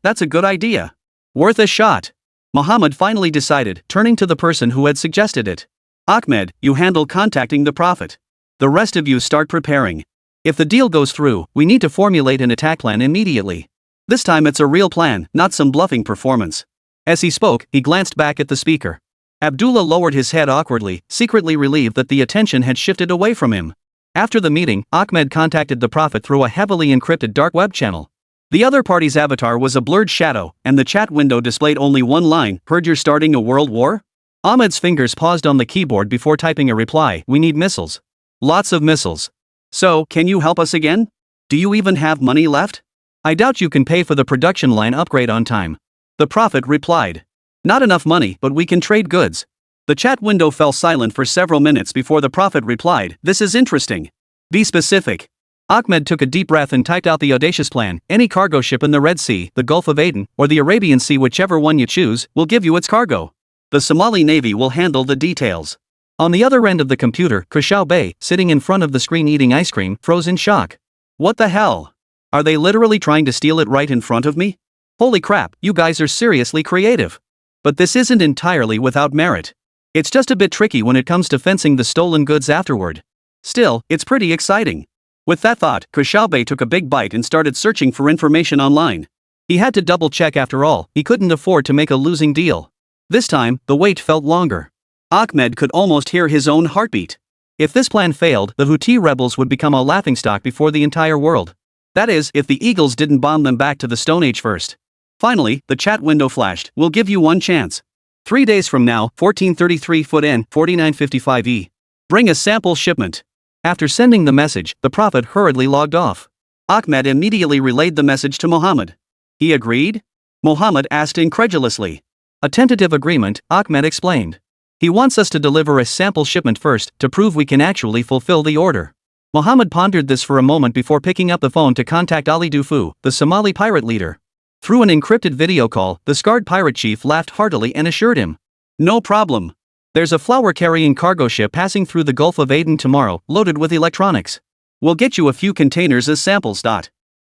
That's a good idea. Worth a shot. Muhammad finally decided, turning to the person who had suggested it. Ahmed, you handle contacting the Prophet. The rest of you start preparing. If the deal goes through, we need to formulate an attack plan immediately. This time it's a real plan, not some bluffing performance. As he spoke, he glanced back at the speaker. Abdullah lowered his head awkwardly, secretly relieved that the attention had shifted away from him. After the meeting, Ahmed contacted the Prophet through a heavily encrypted dark web channel. The other party's avatar was a blurred shadow, and the chat window displayed only one line, "Heard you're starting a world war?" Ahmed's fingers paused on the keyboard before typing a reply, "We need missiles. Lots of missiles. So, can you help us again? Do you even have money left? I doubt you can pay for the production line upgrade on time." The Prophet replied. Not enough money, but we can trade goods. The chat window fell silent for several minutes before the Prophet replied, "This is interesting. Be specific." Ahmed took a deep breath and typed out the audacious plan. Any cargo ship in the Red Sea, the Gulf of Aden, or the Arabian Sea, whichever one you choose, will give you its cargo. The Somali Navy will handle the details. On the other end of the computer, Ke Xiaobei, sitting in front of the screen eating ice cream, froze in shock. What the hell? Are they literally trying to steal it right in front of me? Holy crap, you guys are seriously creative. But this isn't entirely without merit. It's just a bit tricky when it comes to fencing the stolen goods afterward. Still, it's pretty exciting. With that thought, Ke Xiaobei took a big bite and started searching for information online. He had to double check after all, he couldn't afford to make a losing deal. This time, the wait felt longer. Ahmed could almost hear his own heartbeat. If this plan failed, the Houthi rebels would become a laughingstock before the entire world. That is, if the Eagles didn't bomb them back to the Stone Age first. Finally, the chat window flashed, "We'll give you one chance. 3 days from now, 1433 foot N, 4955 E. Bring a sample shipment." After sending the message, the Prophet hurriedly logged off. Ahmed immediately relayed the message to Muhammad. He agreed? Muhammad asked incredulously. A tentative agreement, Ahmed explained. He wants us to deliver a sample shipment first, to prove we can actually fulfill the order. Muhammad pondered this for a moment before picking up the phone to contact Ali Dufu, the Somali pirate leader. Through an encrypted video call, the scarred pirate chief laughed heartily and assured him. No problem. There's a flour-carrying cargo ship passing through the Gulf of Aden tomorrow, loaded with electronics. We'll get you a few containers as samples.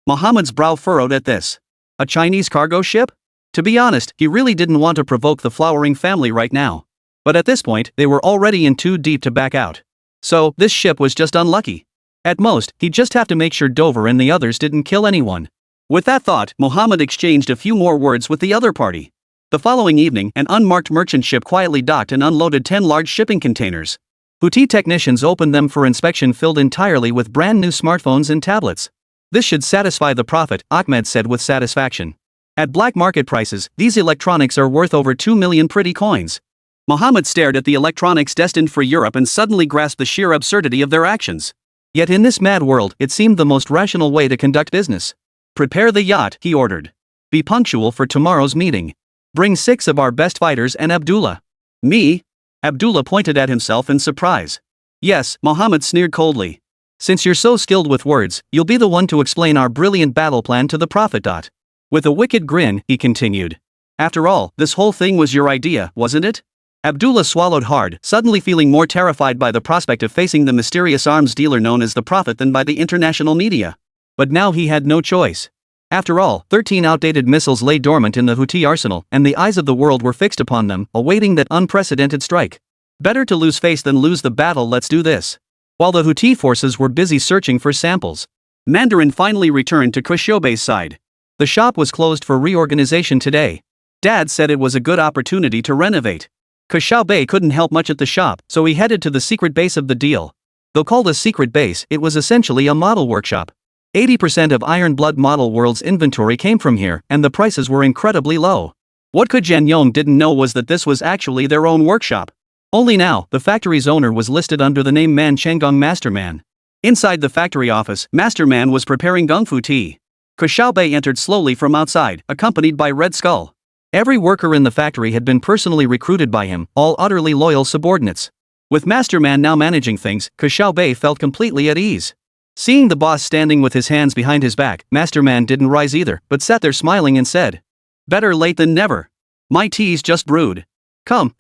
Muhammad's brow furrowed at this. A Chinese cargo ship? To be honest, he really didn't want to provoke the flowering family right now. But at this point, they were already in too deep to back out. So, this ship was just unlucky. At most, he'd just have to make sure Dover and the others didn't kill anyone. With that thought, Muhammad exchanged a few more words with the other party. The following evening, an unmarked merchant ship quietly docked and unloaded 10 large shipping containers. Houthi technicians opened them for inspection, filled entirely with brand new smartphones and tablets. This should satisfy the Prophet, Ahmed said with satisfaction. At black market prices, these electronics are worth over 2 million pretty coins. Muhammad stared at the electronics destined for Europe and suddenly grasped the sheer absurdity of their actions. Yet in this mad world, it seemed the most rational way to conduct business. Prepare the yacht, he ordered. Be punctual for tomorrow's meeting. Bring 6 of our best fighters and Abdullah. Me? Abdullah pointed at himself in surprise. Yes, Muhammad sneered coldly. Since you're so skilled with words, you'll be the one to explain our brilliant battle plan to the Prophet. With a wicked grin, he continued. After all, this whole thing was your idea, wasn't it? Abdullah swallowed hard, suddenly feeling more terrified by the prospect of facing the mysterious arms dealer known as the Prophet than by the international media. But now he had no choice. After all, 13 outdated missiles lay dormant in the Houthi arsenal, and the eyes of the world were fixed upon them, awaiting that unprecedented strike. Better to lose face than lose the battle. Let's do this. While the Houthi forces were busy searching for samples, Mandarin finally returned to Ke Xiaobei's side. The shop was closed for reorganization today. Dad said it was a good opportunity to renovate. Ke Xiaobei couldn't help much at the shop, so he headed to the secret base of the deal. Though called a secret base, it was essentially a model workshop. 80% of Iron Blood Model World's inventory came from here, and the prices were incredibly low. What Jianyong didn't know was that this was actually their own workshop. Only now, the factory's owner was listed under the name Man Chengong Masterman. Inside the factory office, Masterman was preparing Kung Fu tea. Ke Xiaobei entered slowly from outside, accompanied by Red Skull. Every worker in the factory had been personally recruited by him, all utterly loyal subordinates. With Masterman now managing things, Ke Xiaobei felt completely at ease. Seeing the boss standing with his hands behind his back, Masterman didn't rise either, but sat there smiling and said, "Better late than never. My tea's just brewed. Come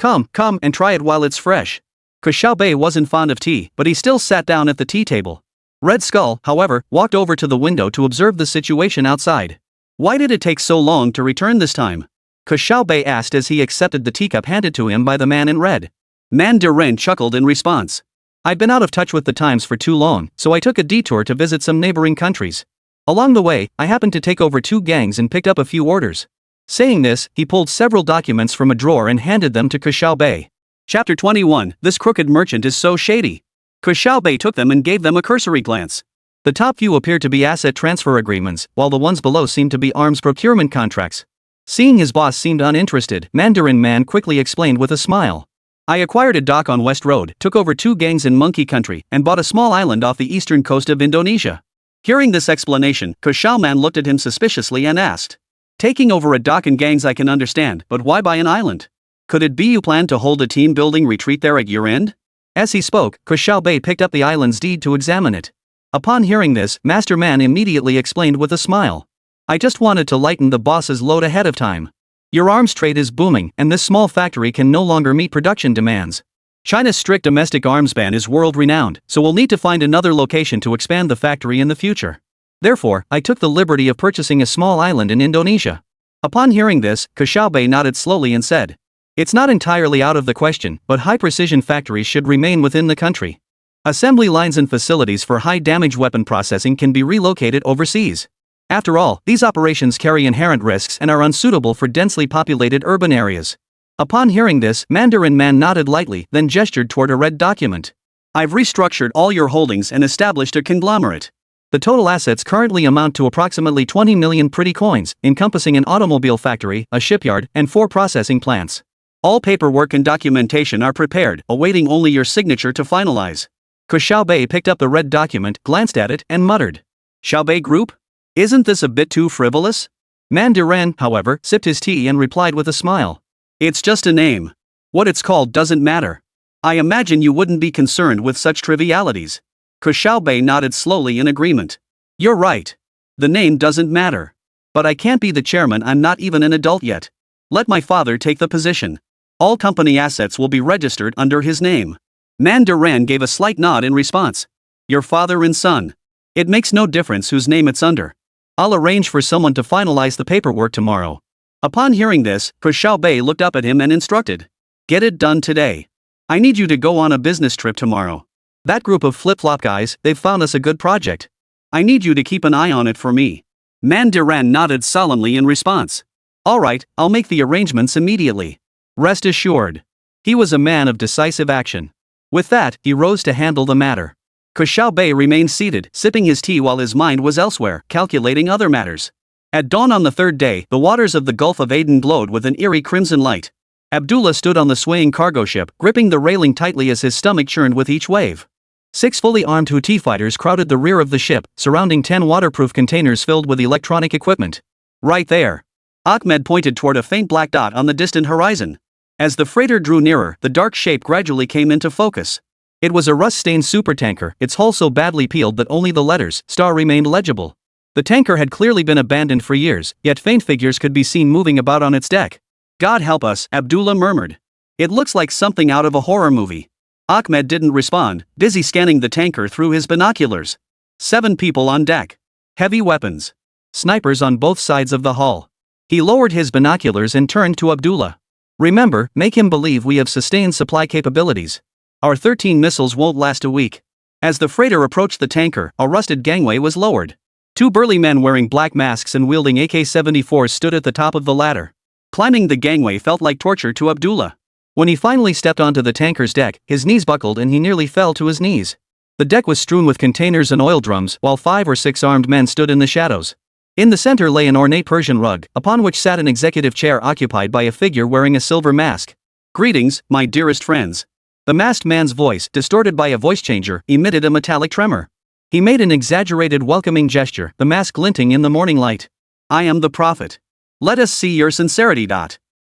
and try it while it's fresh." Ke Xiaobei wasn't fond of tea, but he still sat down at the tea table. Red Skull, however, walked over to the window to observe the situation outside. Why did it take so long to return this time? Ke Xiaobei asked as he accepted the teacup handed to him by the man in red. Mandarin chuckled in response. "I'd been out of touch with the times for too long, so I took a detour to visit some neighboring countries. Along the way, I happened to take over 2 gangs and picked up a few orders." Saying this, he pulled several documents from a drawer and handed them to Ke Xiaobei. Chapter 21, This crooked merchant is so shady. Ke Xiaobei took them and gave them a cursory glance. The top few appeared to be asset transfer agreements, while the ones below seemed to be arms procurement contracts. Seeing his boss seemed uninterested, Mandarin Man quickly explained with a smile. "I acquired a dock on West Road, took over 2 gangs in Monkey Country, and bought a small island off the eastern coast of Indonesia." Hearing this explanation, Ke Xiaoman looked at him suspiciously and asked, "Taking over a dock and gangs I can understand, but why buy an island? Could it be you plan to hold a team-building retreat there at year-end?" As he spoke, Ke Xiaobei picked up the island's deed to examine it. Upon hearing this, Master Man immediately explained with a smile. "I just wanted to lighten the boss's load ahead of time. Your arms trade is booming, and this small factory can no longer meet production demands. China's strict domestic arms ban is world-renowned, so we'll need to find another location to expand the factory in the future. Therefore, I took the liberty of purchasing a small island in Indonesia." Upon hearing this, Ke Xiaobei nodded slowly and said, "It's not entirely out of the question, but high-precision factories should remain within the country. Assembly lines and facilities for high-damage weapon processing can be relocated overseas. After all, these operations carry inherent risks and are unsuitable for densely populated urban areas." Upon hearing this, Mandarin Man nodded lightly, then gestured toward a red document. "I've restructured all your holdings and established a conglomerate. The total assets currently amount to approximately 20 million pretty coins, encompassing an automobile factory, a shipyard, and 4 processing plants. All paperwork and documentation are prepared, awaiting only your signature to finalize." Ke Xiaobei picked up the red document, glanced at it, and muttered, "Xiaobei Group? Isn't this a bit too frivolous?" Mandarin, however, sipped his tea and replied with a smile. "It's just a name. What it's called doesn't matter. I imagine you wouldn't be concerned with such trivialities." Ke Xiaobei nodded slowly in agreement. "You're right. The name doesn't matter. But I can't be the chairman, I'm not even an adult yet. Let my father take the position. All company assets will be registered under his name." Mandarin gave a slight nod in response. "Your father and son. It makes no difference whose name it's under. I'll arrange for someone to finalize the paperwork tomorrow." Upon hearing this, Ke Xiaobei looked up at him and instructed, "Get it done today. I need you to go on a business trip tomorrow. That group of flip-flop guys, they've found us a good project. I need you to keep an eye on it for me." Mandarin nodded solemnly in response. "All right, I'll make the arrangements immediately. Rest assured." He was a man of decisive action. With that, he rose to handle the matter. Ke Xiaobei remained seated, sipping his tea while his mind was elsewhere, calculating other matters. At dawn on the 3rd day, the waters of the Gulf of Aden glowed with an eerie crimson light. Abdullah stood on the swaying cargo ship, gripping the railing tightly as his stomach churned with each wave. 6 fully armed Houthi fighters crowded the rear of the ship, surrounding 10 waterproof containers filled with electronic equipment. "Right there." Ahmed pointed toward a faint black dot on the distant horizon. As the freighter drew nearer, the dark shape gradually came into focus. It was a rust-stained supertanker, its hull so badly peeled that only the letters "Star" remained legible. The tanker had clearly been abandoned for years, yet faint figures could be seen moving about on its deck. "God help us," Abdullah murmured. "It looks like something out of a horror movie." Ahmed didn't respond, busy scanning the tanker through his binoculars. 7 people on deck. Heavy weapons. Snipers on both sides of the hull. He lowered his binoculars and turned to Abdullah. "Remember, make him believe we have sustained supply capabilities. Our 13 missiles won't last a week." As the freighter approached the tanker, a rusted gangway was lowered. 2 burly men wearing black masks and wielding AK-74s stood at the top of the ladder. Climbing the gangway felt like torture to Abdullah. When he finally stepped onto the tanker's deck, his knees buckled and he nearly fell to his knees. The deck was strewn with containers and oil drums, while 5 or 6 armed men stood in the shadows. In the center lay an ornate Persian rug, upon which sat an executive chair occupied by a figure wearing a silver mask. "Greetings, my dearest friends." The masked man's voice, distorted by a voice changer, emitted a metallic tremor. He made an exaggerated welcoming gesture, the mask glinting in the morning light. "I am the prophet. Let us see your sincerity."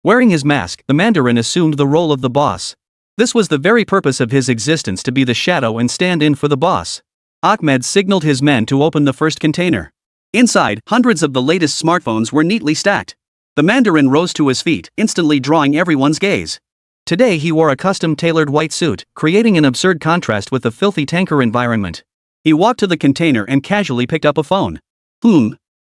Wearing his mask, the Mandarin assumed the role of the boss. This was the very purpose of his existence, to be the shadow and stand in for the boss. Ahmed signaled his men to open the first container. Inside, hundreds of the latest smartphones were neatly stacked. The Mandarin rose to his feet, instantly drawing everyone's gaze. Today he wore a custom-tailored white suit, creating an absurd contrast with the filthy tanker environment. He walked to the container and casually picked up a phone.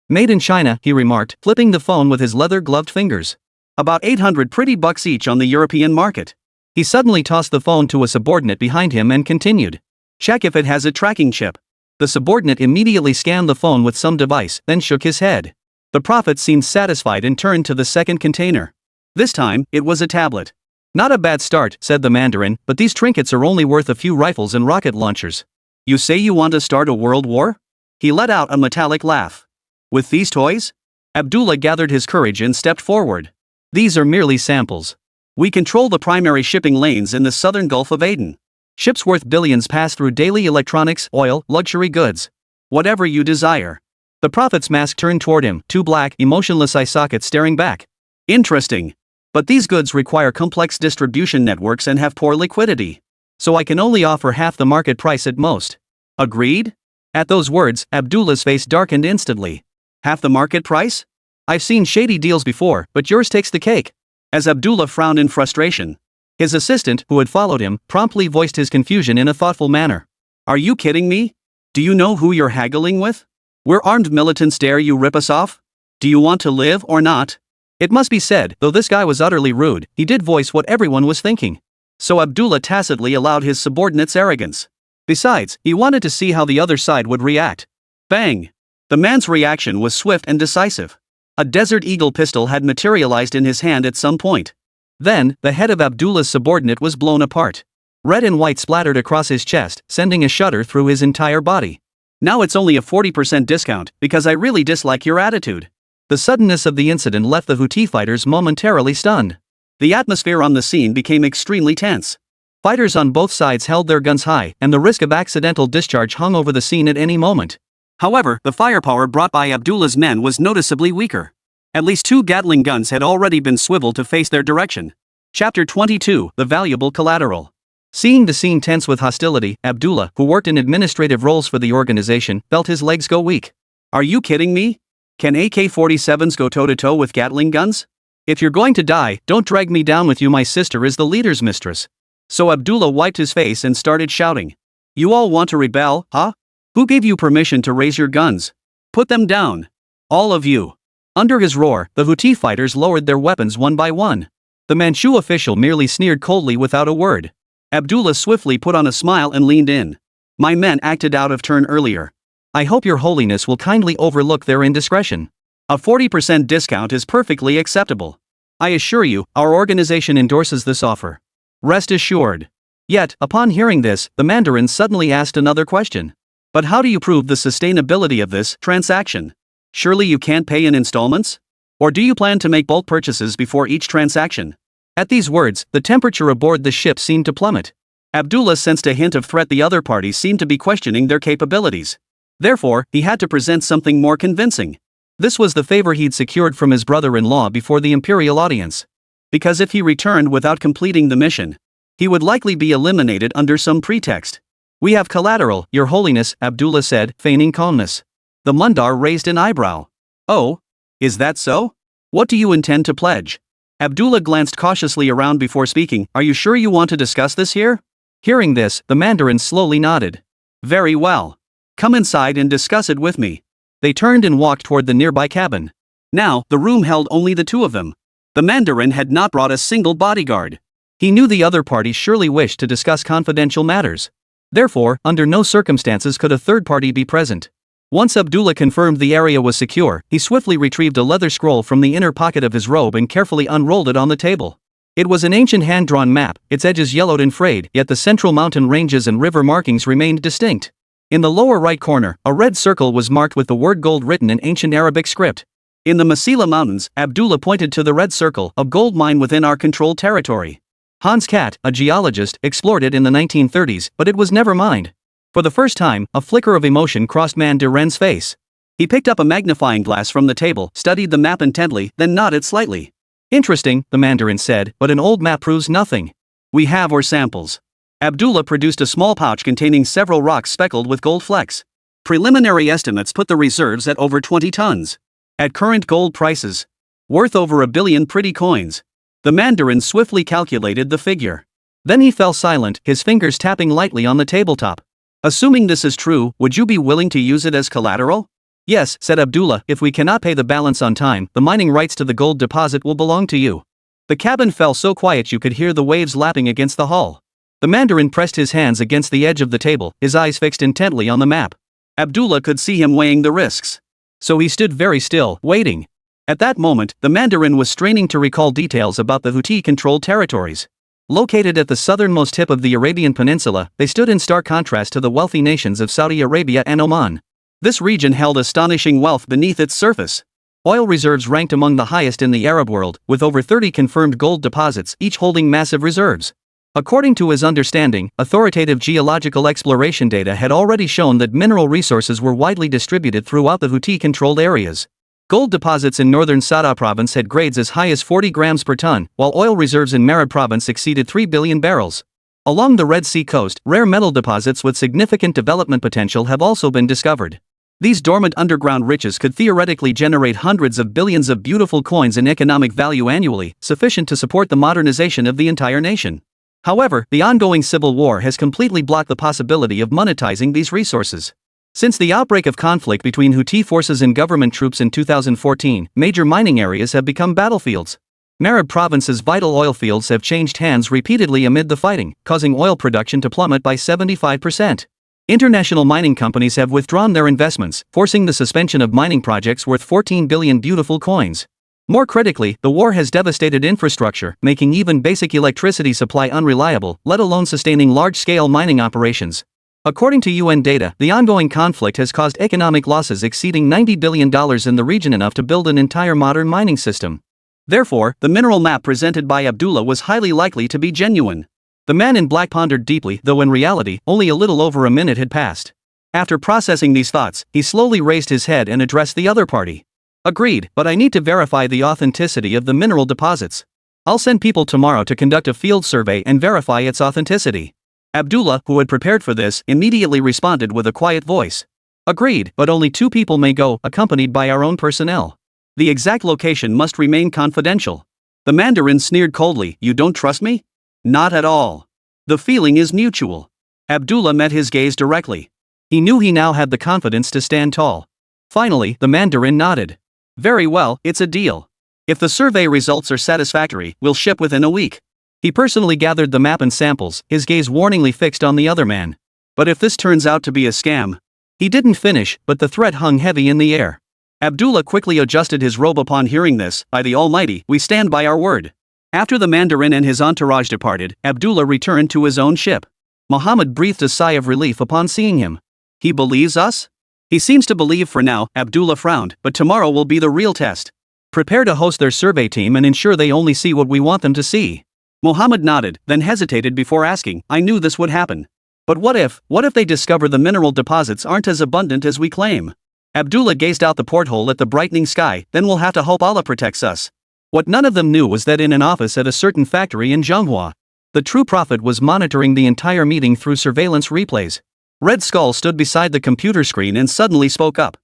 Made in China, he remarked, flipping the phone with his leather-gloved fingers. About 800 pretty bucks each on the European market. He suddenly tossed the phone to a subordinate behind him and continued. Check if it has a tracking chip. The subordinate immediately scanned the phone with some device, then shook his head. The prophet seemed satisfied and turned to the second container. This time, it was a tablet. Not a bad start, said the Mandarin, but these trinkets are only worth a few rifles and rocket launchers. You say you want to start a world war? He let out a metallic laugh. With these toys? Abdullah gathered his courage and stepped forward. These are merely samples. We control the primary shipping lanes in the southern Gulf of Aden. Ships worth billions pass through daily: electronics, oil, luxury goods. Whatever you desire. The prophet's mask turned toward him, two black, emotionless eye sockets staring back. Interesting. But these goods require complex distribution networks and have poor liquidity. So I can only offer half the market price at most. Agreed? At those words, Abdullah's face darkened instantly. Half the market price? I've seen shady deals before, but yours takes the cake. As Abdullah frowned in frustration, his assistant, who had followed him, promptly voiced his confusion in a thoughtful manner. Are you kidding me? Do you know who you're haggling with? We're armed militants, dare you rip us off? Do you want to live or not? It must be said, though this guy was utterly rude, he did voice what everyone was thinking. So Abdullah tacitly allowed his subordinate's arrogance. Besides, he wanted to see how the other side would react. Bang! The man's reaction was swift and decisive. A Desert Eagle pistol had materialized in his hand at some point. Then, the head of Abdullah's subordinate was blown apart. Red and white splattered across his chest, sending a shudder through his entire body. Now it's only a 40% discount, because I really dislike your attitude. The suddenness of the incident left the Houthi fighters momentarily stunned. The atmosphere on the scene became extremely tense. Fighters on both sides held their guns high, and the risk of accidental discharge hung over the scene at any moment. However, the firepower brought by Abdullah's men was noticeably weaker. At least 2 Gatling guns had already been swiveled to face their direction. Chapter 22, The Valuable Collateral. Seeing the scene tense with hostility, Abdullah, who worked in administrative roles for the organization, felt his legs go weak. Are you kidding me? Can AK-47s go toe-to-toe with Gatling guns? If you're going to die, don't drag me down with you. My sister is the leader's mistress. So Abdullah wiped his face and started shouting. You all want to rebel, huh? Who gave you permission to raise your guns? Put them down. All of you. Under his roar, the Houthi fighters lowered their weapons one by one. The Manchu official merely sneered coldly without a word. Abdullah swiftly put on a smile and leaned in. My men acted out of turn earlier. I hope your holiness will kindly overlook their indiscretion. A 40% discount is perfectly acceptable. I assure you, our organization endorses this offer. Rest assured. Yet, upon hearing this, the Mandarin suddenly asked another question. But how do you prove the sustainability of this transaction? Surely you can't pay in installments? Or do you plan to make bulk purchases before each transaction? At these words, the temperature aboard the ship seemed to plummet. Abdullah sensed a hint of threat. The other parties seemed to be questioning their capabilities. Therefore, he had to present something more convincing. This was the favor he'd secured from his brother-in-law before the imperial audience. Because if he returned without completing the mission, he would likely be eliminated under some pretext. We have collateral, your holiness, Abdullah said, feigning calmness. The Mundar raised an eyebrow. Oh? Is that so? What do you intend to pledge? Abdullah glanced cautiously around before speaking. Are you sure you want to discuss this here? Hearing this, the Mandarin slowly nodded. Very well. Come inside and discuss it with me. They turned and walked toward the nearby cabin. Now, the room held only the two of them. The Mandarin had not brought a single bodyguard. He knew the other party surely wished to discuss confidential matters. Therefore, under no circumstances could a third party be present. Once Abdullah confirmed the area was secure, he swiftly retrieved a leather scroll from the inner pocket of his robe and carefully unrolled it on the table. It was an ancient hand-drawn map, its edges yellowed and frayed, yet the central mountain ranges and river markings remained distinct. In the lower right corner, a red circle was marked with the word gold written in ancient Arabic script. In the Masila Mountains, Abdullah pointed to the red circle, a gold mine within our controlled territory. Hans Katt, a geologist, explored it in the 1930s, but it was never mined. For the first time, a flicker of emotion crossed Mandarin's face. He picked up a magnifying glass from the table, studied the map intently, then nodded slightly. Interesting, the Mandarin said, but an old map proves nothing. We have our samples. Abdullah produced a small pouch containing several rocks speckled with gold flecks. Preliminary estimates put the reserves at over 20 tons. At current gold prices, worth over 1 billion pretty coins. The Mandarin swiftly calculated the figure. Then he fell silent, his fingers tapping lightly on the tabletop. Assuming this is true, would you be willing to use it as collateral? Yes, said Abdullah, if we cannot pay the balance on time, the mining rights to the gold deposit will belong to you. The cabin fell so quiet you could hear the waves lapping against the hull. The Mandarin pressed his hands against the edge of the table, his eyes fixed intently on the map. Abdullah could see him weighing the risks. So he stood very still, waiting. At that moment, the Mandarin was straining to recall details about the Houthi-controlled territories. Located at the southernmost tip of the Arabian Peninsula, they stood in stark contrast to the wealthy nations of Saudi Arabia and Oman. This region held astonishing wealth beneath its surface. Oil reserves ranked among the highest in the Arab world, with over 30 confirmed gold deposits, each holding massive reserves. According to his understanding, authoritative geological exploration data had already shown that mineral resources were widely distributed throughout the Houthi-controlled areas. Gold deposits in northern Sada province had grades as high as 40 grams per ton, while oil reserves in Marib province exceeded 3 billion barrels. Along the Red Sea coast, rare metal deposits with significant development potential have also been discovered. These dormant underground riches could theoretically generate hundreds of billions of beautiful coins in economic value annually, sufficient to support the modernization of the entire nation. However, the ongoing civil war has completely blocked the possibility of monetizing these resources. Since the outbreak of conflict between Houthi forces and government troops in 2014, major mining areas have become battlefields. Marib province's vital oil fields have changed hands repeatedly amid the fighting, causing oil production to plummet by 75%. International mining companies have withdrawn their investments, forcing the suspension of mining projects worth 14 billion beautiful coins. More critically, the war has devastated infrastructure, making even basic electricity supply unreliable, let alone sustaining large-scale mining operations. According to UN data, the ongoing conflict has caused economic losses exceeding $90 billion in the region, enough to build an entire modern mining system. Therefore, the mineral map presented by Abdullah was highly likely to be genuine. The man in black pondered deeply, though in reality, only a little over a minute had passed. After processing these thoughts, he slowly raised his head and addressed the other party. Agreed, but I need to verify the authenticity of the mineral deposits. I'll send people tomorrow to conduct a field survey and verify its authenticity. Abdullah, who had prepared for this, immediately responded with a quiet voice. Agreed, but only 2 people may go, accompanied by our own personnel. The exact location must remain confidential. The Mandarin sneered coldly, you don't trust me? Not at all. The feeling is mutual. Abdullah met his gaze directly. He knew he now had the confidence to stand tall. Finally, the Mandarin nodded. Very well, it's a deal. If the survey results are satisfactory, we'll ship within a week. He personally gathered the map and samples, his gaze warningly fixed on the other man. But if this turns out to be a scam? He didn't finish, but the threat hung heavy in the air. Abdullah quickly adjusted his robe upon hearing this. By the Almighty, we stand by our word. After the Mandarin and his entourage departed, Abdullah returned to his own ship. Muhammad breathed a sigh of relief upon seeing him. He believes us? He seems to believe for now, Abdullah frowned, but tomorrow will be the real test. Prepare to host their survey team and ensure they only see what we want them to see. Muhammad nodded, then hesitated before asking, I knew this would happen. But what if they discover the mineral deposits aren't as abundant as we claim? Abdullah gazed out the porthole at the brightening sky, then we'll have to hope Allah protects us. What none of them knew was that in an office at a certain factory in Zhonghua, the true prophet was monitoring the entire meeting through surveillance replays. Red Skull stood beside the computer screen and suddenly spoke up.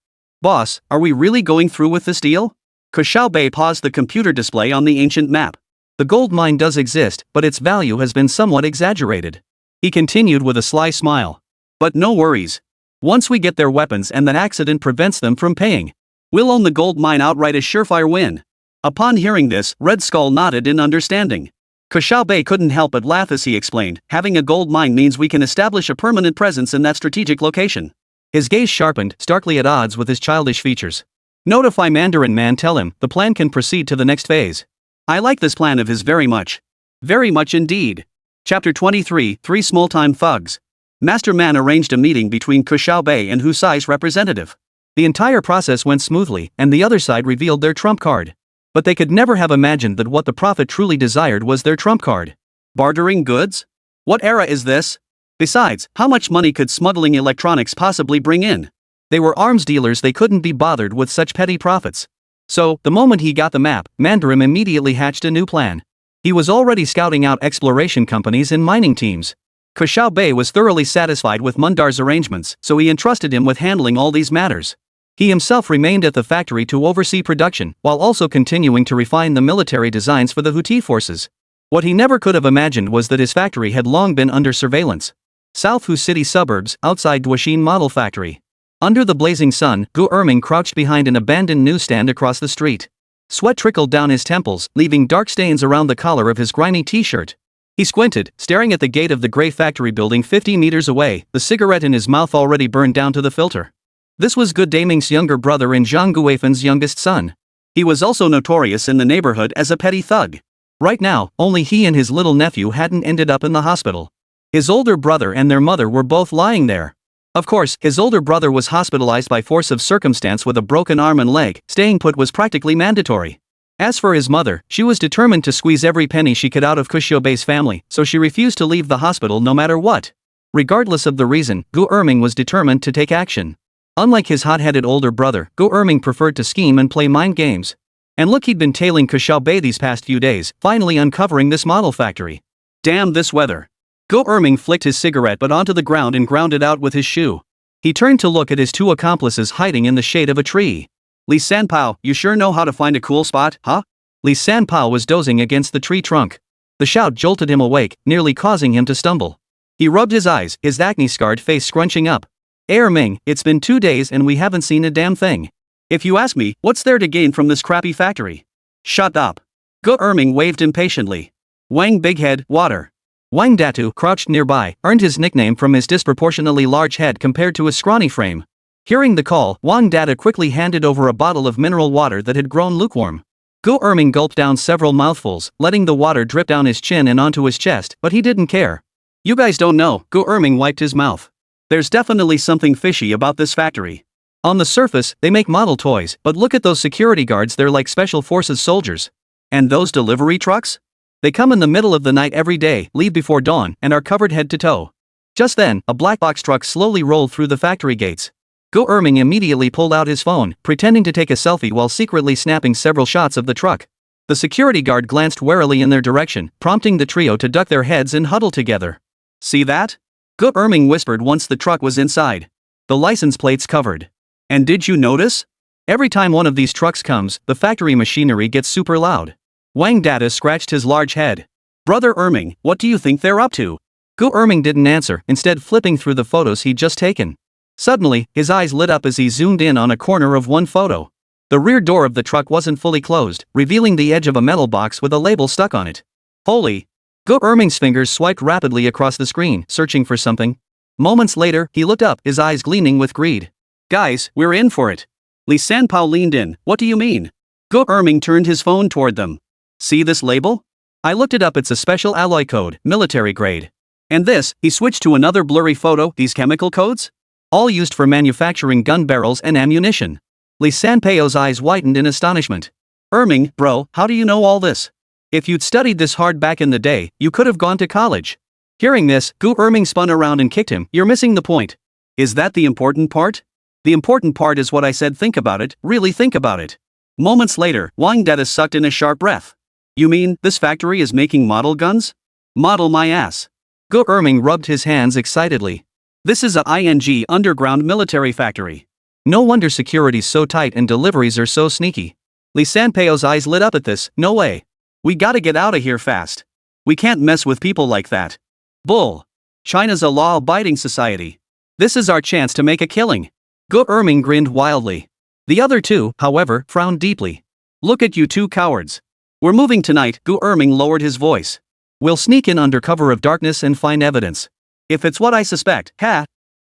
Boss, are we really going through with this deal? Ke Xiaobei paused the computer display on the ancient map. The gold mine does exist, but its value has been somewhat exaggerated. He continued with a sly smile. But no worries. Once we get their weapons and that accident prevents them from paying, we'll own the gold mine outright, a surefire win. Upon hearing this, Red Skull nodded in understanding. Ke Xiaobei couldn't help but laugh as he explained, having a gold mine means we can establish a permanent presence in that strategic location. His gaze sharpened, starkly at odds with his childish features. Notify Mandarin man, tell him, the plan can proceed to the next phase. I like this plan of his very much. Very much indeed. Chapter 23, 3 Small-Time Thugs. Master Man arranged a meeting between Ke Xiaobei and Houthai's representative. The entire process went smoothly, and the other side revealed their trump card. But they could never have imagined that what the prophet truly desired was their trump card. Bartering goods? What era is this? Besides, how much money could smuggling electronics possibly bring in? They were arms dealers, they couldn't be bothered with such petty profits. So, the moment he got the map, Mandarin immediately hatched a new plan. He was already scouting out exploration companies and mining teams. Ke Xiaobei was thoroughly satisfied with Mundar's arrangements, so he entrusted him with handling all these matters. He himself remained at the factory to oversee production, while also continuing to refine the military designs for the Houthi forces. What he never could have imagined was that his factory had long been under surveillance. South Hu city suburbs, outside Duoxin model factory. Under the blazing sun, Gu Erming crouched behind an abandoned newsstand across the street. Sweat trickled down his temples, leaving dark stains around the collar of his grimy t-shirt. He squinted, staring at the gate of the gray factory building 50 meters away, the cigarette in his mouth already burned down to the filter. This was Gu Daming's younger brother and Zhang Guifen's youngest son. He was also notorious in the neighborhood as a petty thug. Right now, only he and his little nephew hadn't ended up in the hospital. His older brother and their mother were both lying there. Of course, his older brother was hospitalized by force of circumstance with a broken arm and leg. Staying put was practically mandatory. As for his mother, she was determined to squeeze every penny she could out of Ke Xiaobei's family, so she refused to leave the hospital no matter what. Regardless of the reason, Gu Erming was determined to take action. Unlike his hot-headed older brother, Gu Erming preferred to scheme and play mind games. And look, he'd been tailing Ke Xiaobei these past few days, finally uncovering this model factory. Damn this weather. Gu Erming flicked his cigarette butt onto the ground and ground it out with his shoe. He turned to look at his two accomplices hiding in the shade of a tree. Li Sanpao, you sure know how to find a cool spot, huh? Li Sanpao was dozing against the tree trunk. The shout jolted him awake, nearly causing him to stumble. He rubbed his eyes, his acne-scarred face scrunching up. Ming, it's been 2 days and we haven't seen a damn thing. If you ask me, what's there to gain from this crappy factory? Shut up. Gu Erming waved impatiently. Wang Bighead, water. Wang Datu, crouched nearby, earned his nickname from his disproportionately large head compared to his scrawny frame. Hearing the call, Wang Data quickly handed over a bottle of mineral water that had grown lukewarm. Gu Erming gulped down several mouthfuls, letting the water drip down his chin and onto his chest, but he didn't care. You guys don't know, Gu Erming wiped his mouth. There's definitely something fishy about this factory. On the surface, they make model toys, but look at those security guards, they're like special forces soldiers. And those delivery trucks? They come in the middle of the night every day, leave before dawn, and are covered head to toe. Just then, a black box truck slowly rolled through the factory gates. Gu Erming immediately pulled out his phone, pretending to take a selfie while secretly snapping several shots of the truck. The security guard glanced warily in their direction, prompting the trio to duck their heads and huddle together. See that? Gu Erming whispered once the truck was inside. The license plate's covered. And did you notice? Every time one of these trucks comes, the factory machinery gets super loud. Wang Data scratched his large head. Brother Erming, what do you think they're up to? Gu Erming didn't answer, instead flipping through the photos he'd just taken. Suddenly, his eyes lit up as he zoomed in on a corner of one photo. The rear door of the truck wasn't fully closed, revealing the edge of a metal box with a label stuck on it. Holy! Gu Erming's fingers swiped rapidly across the screen, searching for something. Moments later, he looked up, his eyes gleaming with greed. Guys, we're in for it. Li Sanpao leaned in. What do you mean? Gu Erming turned his phone toward them. See this label? I looked it up, it's a special alloy code, military grade. And this, he switched to another blurry photo, these chemical codes? All used for manufacturing gun barrels and ammunition. Li Sanpao's eyes widened in astonishment. Erming, bro, how do you know all this? If you'd studied this hard back in the day, you could have gone to college. Hearing this, Gu Erming spun around and kicked him. You're missing the point. Is that the important part? The important part is what I said, think about it, really think about it. Moments later, Wang Data sucked in a sharp breath. You mean, this factory is making model guns? Model my ass. Gu Erming rubbed his hands excitedly. This is a ING underground military factory. No wonder security's so tight and deliveries are so sneaky. Li Sanpao's eyes lit up at this. No way. We gotta get out of here fast. We can't mess with people like that. Bull. China's a law-abiding society. This is our chance to make a killing. Gu Erming grinned wildly. The other two, however, frowned deeply. Look at you two cowards. We're moving tonight, Gu Erming lowered his voice. We'll sneak in under cover of darkness and find evidence. If it's what I suspect,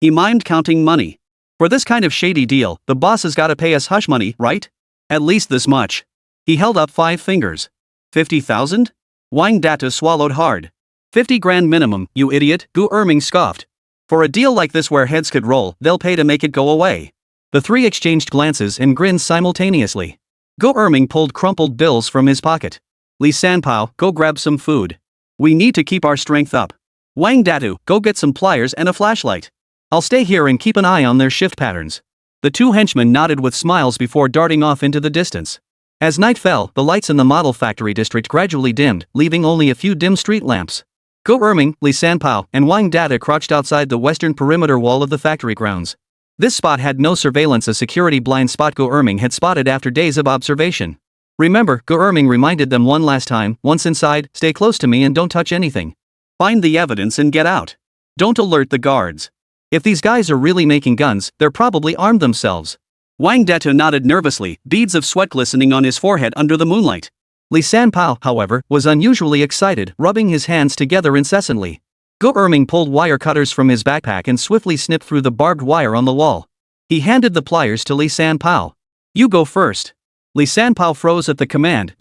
he mimed counting money. For this kind of shady deal, the boss has gotta pay us hush money, right? At least this much. He held up 5 fingers. 50,000? Wang Data swallowed hard. 50 grand minimum, you idiot, Gu Erming scoffed. For a deal like this where heads could roll, they'll pay to make it go away. The three exchanged glances and grins simultaneously. Gu Erming pulled crumpled bills from his pocket. Li Sanpao, go grab some food. We need to keep our strength up. Wang Datu, go get some pliers and a flashlight. I'll stay here and keep an eye on their shift patterns. The two henchmen nodded with smiles before darting off into the distance. As night fell, the lights in the model factory district gradually dimmed, leaving only a few dim street lamps. Go Erming, Li Sanpao, and Wang Data crouched outside the western perimeter wall of the factory grounds. This spot had no surveillance, a security blind spot Go Erming had spotted after days of observation. Remember, Go Erming reminded them one last time, once inside, stay close to me and don't touch anything. Find the evidence and get out. Don't alert the guards. If these guys are really making guns, they're probably armed themselves. Wang Data nodded nervously, beads of sweat glistening on his forehead under the moonlight. Li Sanpao, however, was unusually excited, rubbing his hands together incessantly. Go Erming pulled wire cutters from his backpack and swiftly snipped through the barbed wire on the wall. He handed the pliers to Li Sanpao. You go first. Li Sanpao froze at the command,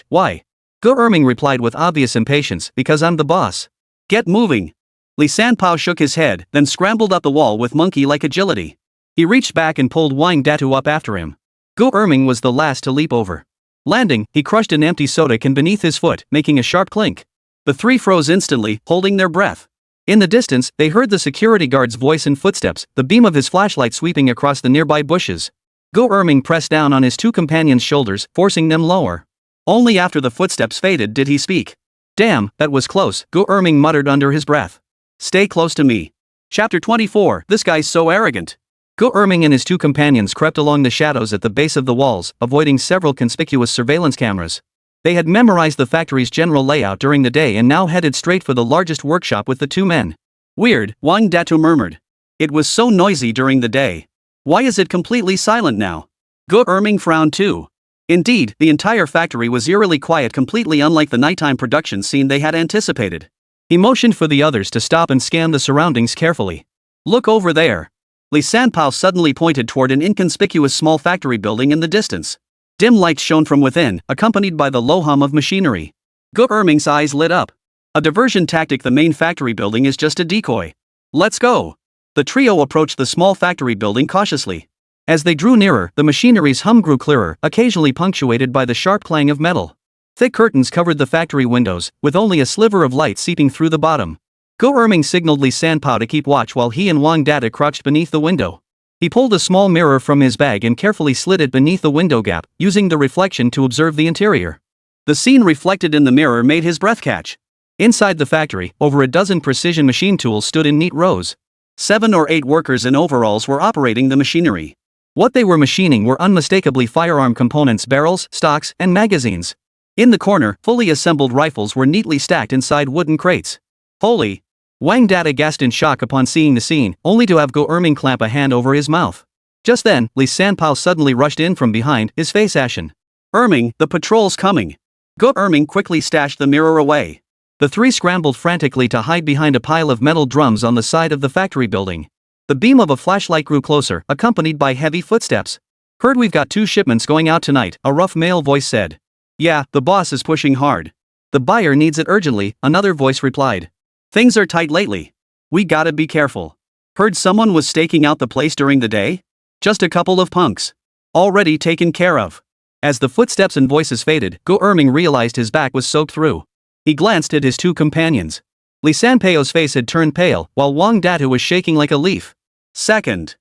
why? Go Erming replied with obvious impatience, because I'm the boss. Get moving. Li Sanpao shook his head, then scrambled up the wall with monkey-like agility. He reached back and pulled Wang Datu up after him. Go Erming was the last to leap over. Landing, he crushed an empty soda can beneath his foot, making a sharp clink. The three froze instantly, holding their breath. In the distance, they heard the security guard's voice and footsteps, the beam of his flashlight sweeping across the nearby bushes. Go Erming pressed down on his two companions' shoulders, forcing them lower. Only after the footsteps faded did he speak. Damn, that was close, Go Erming muttered under his breath. Stay close to me. Chapter 24, this guy's so arrogant. Go Erming and his two companions crept along the shadows at the base of the walls, avoiding several conspicuous surveillance cameras. They had memorized the factory's general layout during the day and now headed straight for the largest workshop with the two men. Weird, Wang Datu murmured. It was so noisy during the day. Why is it completely silent now? Go Erming frowned too. Indeed, the entire factory was eerily quiet, completely unlike the nighttime production scene they had anticipated. He motioned for the others to stop and scan the surroundings carefully. Look over there. Li Sanpao suddenly pointed toward an inconspicuous small factory building in the distance. Dim lights shone from within, accompanied by the low hum of machinery. Go Erming's eyes lit up. A diversion tactic. The main factory building is just a decoy. Let's go. The trio approached the small factory building cautiously. As they drew nearer, the machinery's hum grew clearer, occasionally punctuated by the sharp clang of metal. Thick curtains covered the factory windows, with only a sliver of light seeping through the bottom. Go Erming signaled Li Sanpao to keep watch while he and Wang Data crouched beneath the window. He pulled a small mirror from his bag and carefully slid it beneath the window gap, using the reflection to observe the interior. The scene reflected in the mirror made his breath catch. Inside the factory, over a dozen precision machine tools stood in neat rows. 7 or 8 workers in overalls were operating the machinery. What they were machining were unmistakably firearm components, barrels, stocks, and magazines. In the corner, fully assembled rifles were neatly stacked inside wooden crates. Holy! Wang Data gasped in shock upon seeing the scene, only to have Go Erming clamp a hand over his mouth. Just then, Li Sanpao suddenly rushed in from behind, his face ashen. Erming, the patrol's coming. Go Erming quickly stashed the mirror away. The three scrambled frantically to hide behind a pile of metal drums on the side of the factory building. The beam of a flashlight grew closer, accompanied by heavy footsteps. Heard we've got 2 shipments going out tonight, a rough male voice said. Yeah, the boss is pushing hard. The buyer needs it urgently, another voice replied. Things are tight lately. We gotta be careful. Heard someone was staking out the place during the day? Just a couple of punks. Already taken care of. As the footsteps and voices faded, Go Erming realized his back was soaked through. He glanced at his two companions. Li Sanpao's face had turned pale, while Wang Datu was shaking like a leaf. Second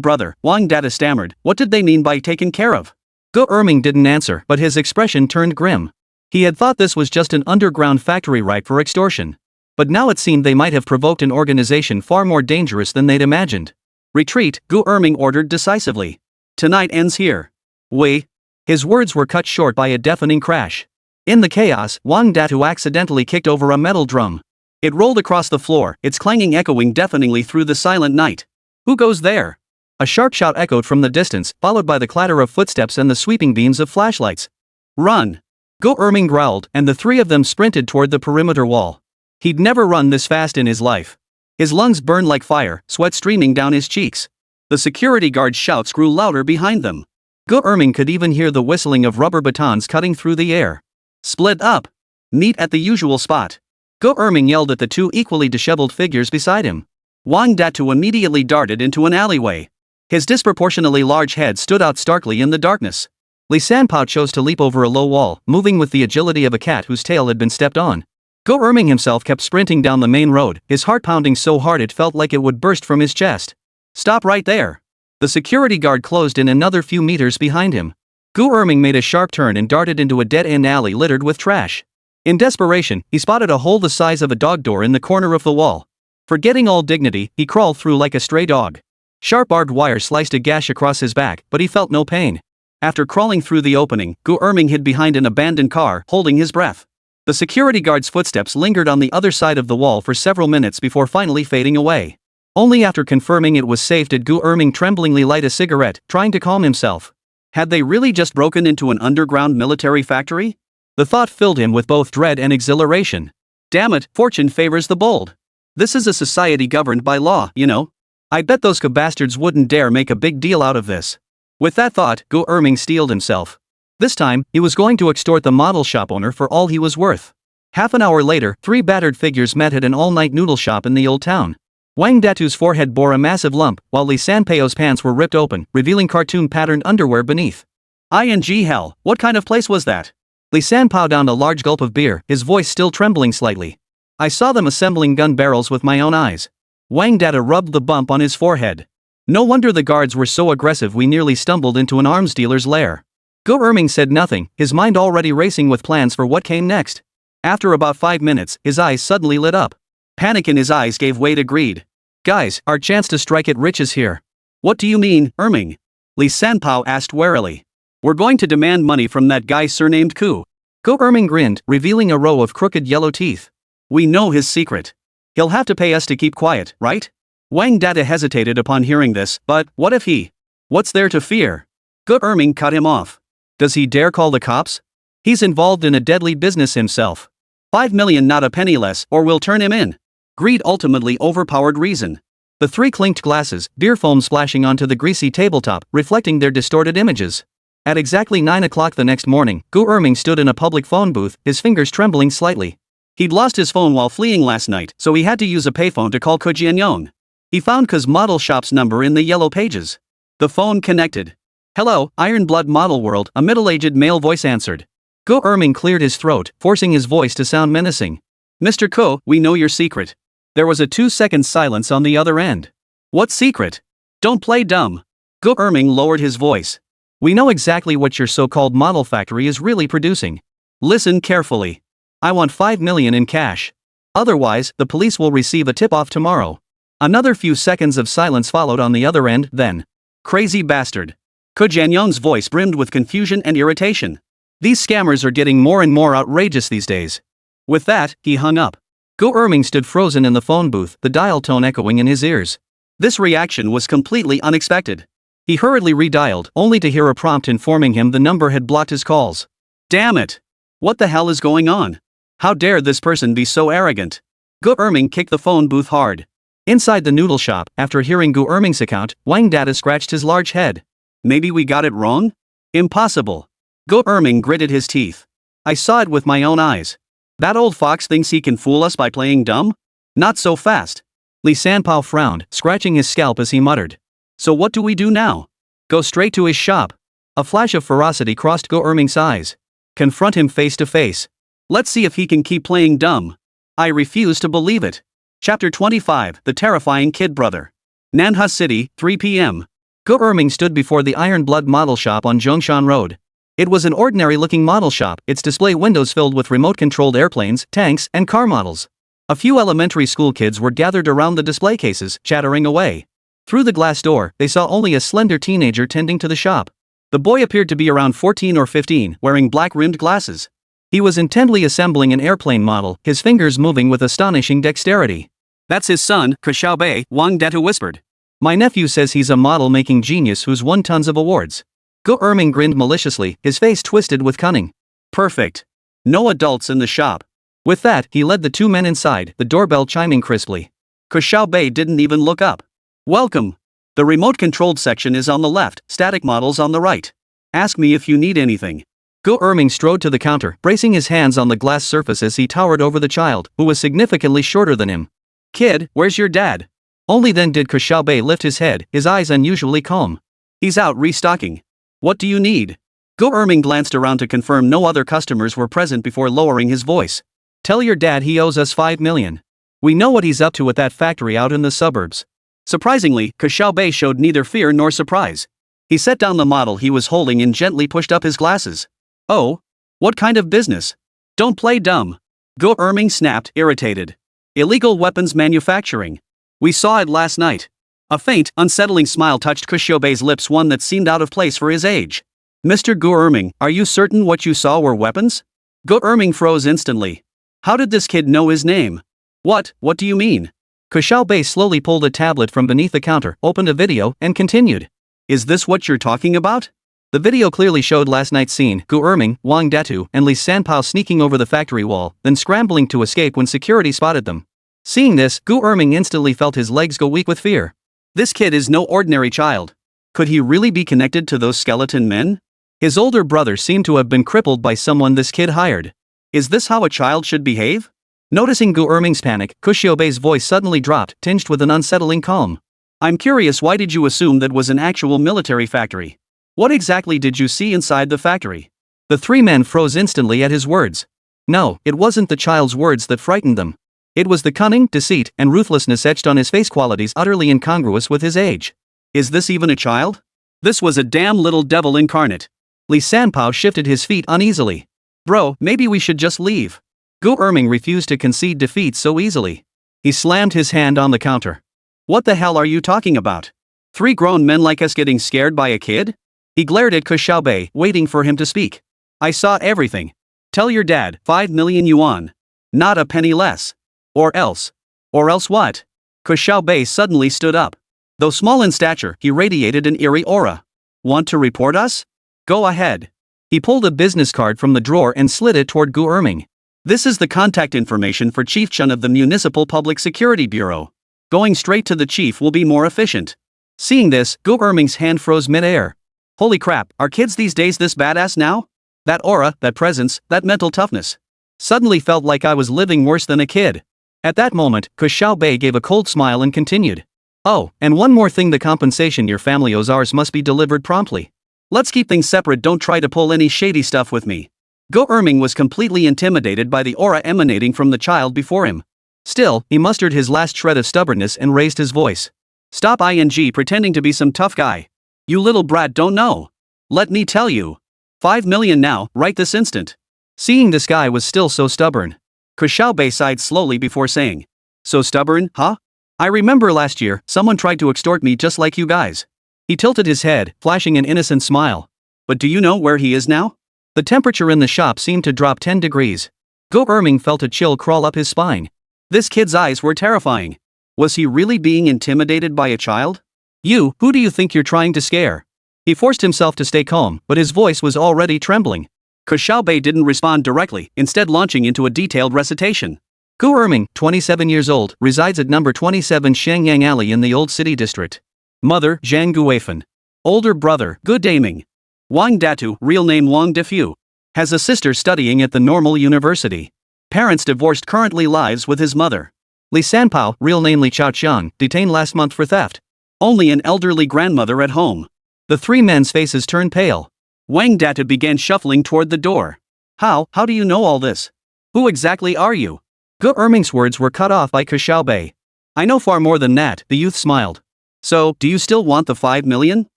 brother, Wang Data stammered, what did they mean by taken care of? Go Erming didn't answer, but his expression turned grim. He had thought this was just an underground factory ripe for extortion. But now it seemed they might have provoked an organization far more dangerous than they'd imagined. Retreat, Go Erming ordered decisively. Tonight ends here. We. His words were cut short by a deafening crash. In the chaos, Wang Datu accidentally kicked over a metal drum. It rolled across the floor, its clanging echoing deafeningly through the silent night. Who goes there? A sharp shout echoed from the distance, followed by the clatter of footsteps and the sweeping beams of flashlights. Run! Go Erming growled, and the three of them sprinted toward the perimeter wall. He'd never run this fast in his life. His lungs burned like fire, sweat streaming down his cheeks. The security guard's shouts grew louder behind them. Go Erming could even hear the whistling of rubber batons cutting through the air. Split up! Meet at the usual spot. Go Erming yelled at the two equally disheveled figures beside him. Wang Datu immediately darted into an alleyway. His disproportionately large head stood out starkly in the darkness. Li Sanpao chose to leap over a low wall, moving with the agility of a cat whose tail had been stepped on. Go Erming himself kept sprinting down the main road, his heart pounding so hard it felt like it would burst from his chest. Stop right there! The security guard closed in another few meters behind him. Gu Erming made a sharp turn and darted into a dead-end alley littered with trash. In desperation, he spotted a hole the size of a dog door in the corner of the wall. Forgetting all dignity, he crawled through like a stray dog. Sharp barbed wire sliced a gash across his back, but he felt no pain. After crawling through the opening, Gu Erming hid behind an abandoned car, holding his breath. The security guard's footsteps lingered on the other side of the wall for several minutes before finally fading away. Only after confirming it was safe did Gu Erming tremblingly light a cigarette, trying to calm himself. Had they really just broken into an underground military factory? The thought filled him with both dread and exhilaration. Damn it, fortune favors the bold. This is a society governed by law, you know. I bet those bastards wouldn't dare make a big deal out of this. With that thought, Gu Erming steeled himself. This time, he was going to extort the model shop owner for all he was worth. Half an hour later, 3 battered figures met at an all-night noodle shop in the old town. Wang Datu's forehead bore a massive lump, while Li Sanpeio's pants were ripped open, revealing cartoon-patterned underwear beneath. ING hell, what kind of place was that? Li Sanpao downed a large gulp of beer, his voice still trembling slightly. I saw them assembling gun barrels with my own eyes. Wang Data rubbed the bump on his forehead. No wonder the guards were so aggressive we nearly stumbled into an arms dealer's lair. Gu Erming said nothing, his mind already racing with plans for what came next. After about 5 minutes, his eyes suddenly lit up. Panic in his eyes gave way to greed. Guys, our chance to strike it rich is here. What do you mean, Erming? Li Sanpao asked warily. We're going to demand money from that guy surnamed Ku. Gu Erming grinned, revealing a row of crooked yellow teeth. We know his secret. He'll have to pay us to keep quiet, right? Wang Data hesitated upon hearing this, but what if he? What's there to fear? Gu Erming cut him off. Does he dare call the cops? He's involved in a deadly business himself. 5 million, not a penny less, or we'll turn him in. Greed ultimately overpowered reason. The 3 clinked glasses, beer foam splashing onto the greasy tabletop, reflecting their distorted images. At exactly 9 o'clock the next morning, Gu Erming stood in a public phone booth, his fingers trembling slightly. He'd lost his phone while fleeing last night, so he had to use a payphone to call Jianyong. He found Ku's model shop's number in the yellow pages. The phone connected. Hello, Iron Blood Model World, a middle-aged male voice answered. Gu Erming cleared his throat, forcing his voice to sound menacing. Mr. Ko, we know your secret. There was a 2-second silence on the other end. What secret? Don't play dumb. Gu Erming lowered his voice. We know exactly what your so-called model factory is really producing. Listen carefully. I want 5 million in cash. Otherwise, the police will receive a tip-off tomorrow. Another few seconds of silence followed on the other end, then. Crazy bastard. Ke Jianyong's voice brimmed with confusion and irritation. These scammers are getting more and more outrageous these days. With that, he hung up. Gu Erming stood frozen in the phone booth, the dial tone echoing in his ears. This reaction was completely unexpected. He hurriedly redialed, only to hear a prompt informing him the number had blocked his calls. Damn it! What the hell is going on? How dare this person be so arrogant? Gu Erming kicked the phone booth hard. Inside the noodle shop, after hearing Gu Erming's account, Wang Data scratched his large head. Maybe we got it wrong? Impossible. Gu Erming gritted his teeth. I saw it with my own eyes. That old fox thinks he can fool us by playing dumb? Not so fast. Li Sanpao frowned, scratching his scalp as he muttered. So what do we do now? Go straight to his shop. A flash of ferocity crossed Gu Erming's eyes. Confront him face to face. Let's see if he can keep playing dumb. I refuse to believe it. Chapter 25, The Terrifying Kid Brother. Nanhua City, 3 p.m. Gu Erming stood before the Iron Blood model shop on Zhongshan Road. It was an ordinary-looking model shop, its display windows filled with remote-controlled airplanes, tanks, and car models. A few elementary school kids were gathered around the display cases, chattering away. Through the glass door, they saw only a slender teenager tending to the shop. The boy appeared to be around 14 or 15, wearing black-rimmed glasses. He was intently assembling an airplane model, his fingers moving with astonishing dexterity. That's his son, Ke Xiaobei, Wang Datu whispered. My nephew says he's a model-making genius who's won tons of awards. Gu Erming grinned maliciously, his face twisted with cunning. Perfect. No adults in the shop. With that, he led the 2 men inside, the doorbell chiming crisply. Ke Xiaobei didn't even look up. Welcome. The remote-controlled section is on the left, static models on the right. Ask me if you need anything. Gu Erming strode to the counter, bracing his hands on the glass surface as he towered over the child, who was significantly shorter than him. Kid, where's your dad? Only then did Ke Xiaobei lift his head, his eyes unusually calm. He's out restocking. What do you need? Gu Erming glanced around to confirm no other customers were present before lowering his voice. Tell your dad he owes us 5 million. We know what he's up to at that factory out in the suburbs. Surprisingly, Ke Xiaobei showed neither fear nor surprise. He set down the model he was holding and gently pushed up his glasses. Oh? What kind of business? Don't play dumb. Ge Erming snapped, irritated. Illegal weapons manufacturing. We saw it last night. A faint, unsettling smile touched Ke Xiaobei's lips, one that seemed out of place for his age. Mr. Ge Erming, are you certain what you saw were weapons? Ge Erming froze instantly. How did this kid know his name? What do you mean? Ke Xiaobei slowly pulled a tablet from beneath the counter, opened a video, and continued. Is this what you're talking about? The video clearly showed last night's scene, Ge Erming, Wang Datu, and Li Sanpao sneaking over the factory wall, then scrambling to escape when security spotted them. Seeing this, Ge Erming instantly felt his legs go weak with fear. This kid is no ordinary child. Could he really be connected to those skeleton men? His older brother seemed to have been crippled by someone this kid hired. Is this how a child should behave? Noticing Ge Erming's panic, Ke Xiaobei's voice suddenly dropped, tinged with an unsettling calm. I'm curious, why did you assume that was an actual military factory? What exactly did you see inside the factory? The three men froze instantly at his words. No, it wasn't the child's words that frightened them. It was the cunning, deceit, and ruthlessness etched on his face, qualities utterly incongruous with his age. Is this even a child? This was a damn little devil incarnate. Li Sanpao shifted his feet uneasily. Bro, maybe we should just leave. Ge Erming refused to concede defeat so easily. He slammed his hand on the counter. What the hell are you talking about? 3 grown men like us getting scared by a kid? He glared at Ke Xiaobei, waiting for him to speak. I saw everything. Tell your dad, 5 million yuan. Not a penny less. Or else. Or else what? Ke Xiaobei suddenly stood up. Though small in stature, he radiated an eerie aura. Want to report us? Go ahead. He pulled a business card from the drawer and slid it toward Ge Erming. This is the contact information for Chief Chun of the Municipal Public Security Bureau. Going straight to the chief will be more efficient. Seeing this, Ge Erming's hand froze mid-air. Holy crap, are kids these days this badass now? That aura, that presence, that mental toughness. Suddenly felt like I was living worse than a kid. At that moment, Ke Xiaobei gave a cold smile and continued. Oh, and one more thing, the compensation your family owes ours must be delivered promptly. Let's keep things separate, don't try to pull any shady stuff with me. Ge Erming was completely intimidated by the aura emanating from the child before him. Still, he mustered his last shred of stubbornness and raised his voice. Stop pretending to be some tough guy. You little brat don't know. Let me tell you. 5 million now, right this instant. Seeing this guy was still so stubborn, Ke Xiaobei sighed slowly before saying. So stubborn, huh? I remember last year, someone tried to extort me just like you guys. He tilted his head, flashing an innocent smile. But do you know where he is now? The temperature in the shop seemed to drop 10 degrees. Ge Erming felt a chill crawl up his spine. This kid's eyes were terrifying. Was he really being intimidated by a child? You, who do you think you're trying to scare? He forced himself to stay calm, but his voice was already trembling. Ke Xiaobei didn't respond directly, instead launching into a detailed recitation. Ge Erming, 27 years old, resides at number 27 Shenyang Alley in the Old City District. Mother, Zhang Guifan. Older brother, Ge Daming. Wang Datu, real name Wang Defu. Has a sister studying at the Normal University. Parents divorced, currently lives with his mother. Li Sanpao, real name Li Chaoqiang, detained last month for theft. Only an elderly grandmother at home. The three men's faces turned pale. Wang Datu began shuffling toward the door. How do you know all this? Who exactly are you? Ge Erming's words were cut off by Ke Xiaobei. I know far more than that, the youth smiled. So, do you still want the 5 million?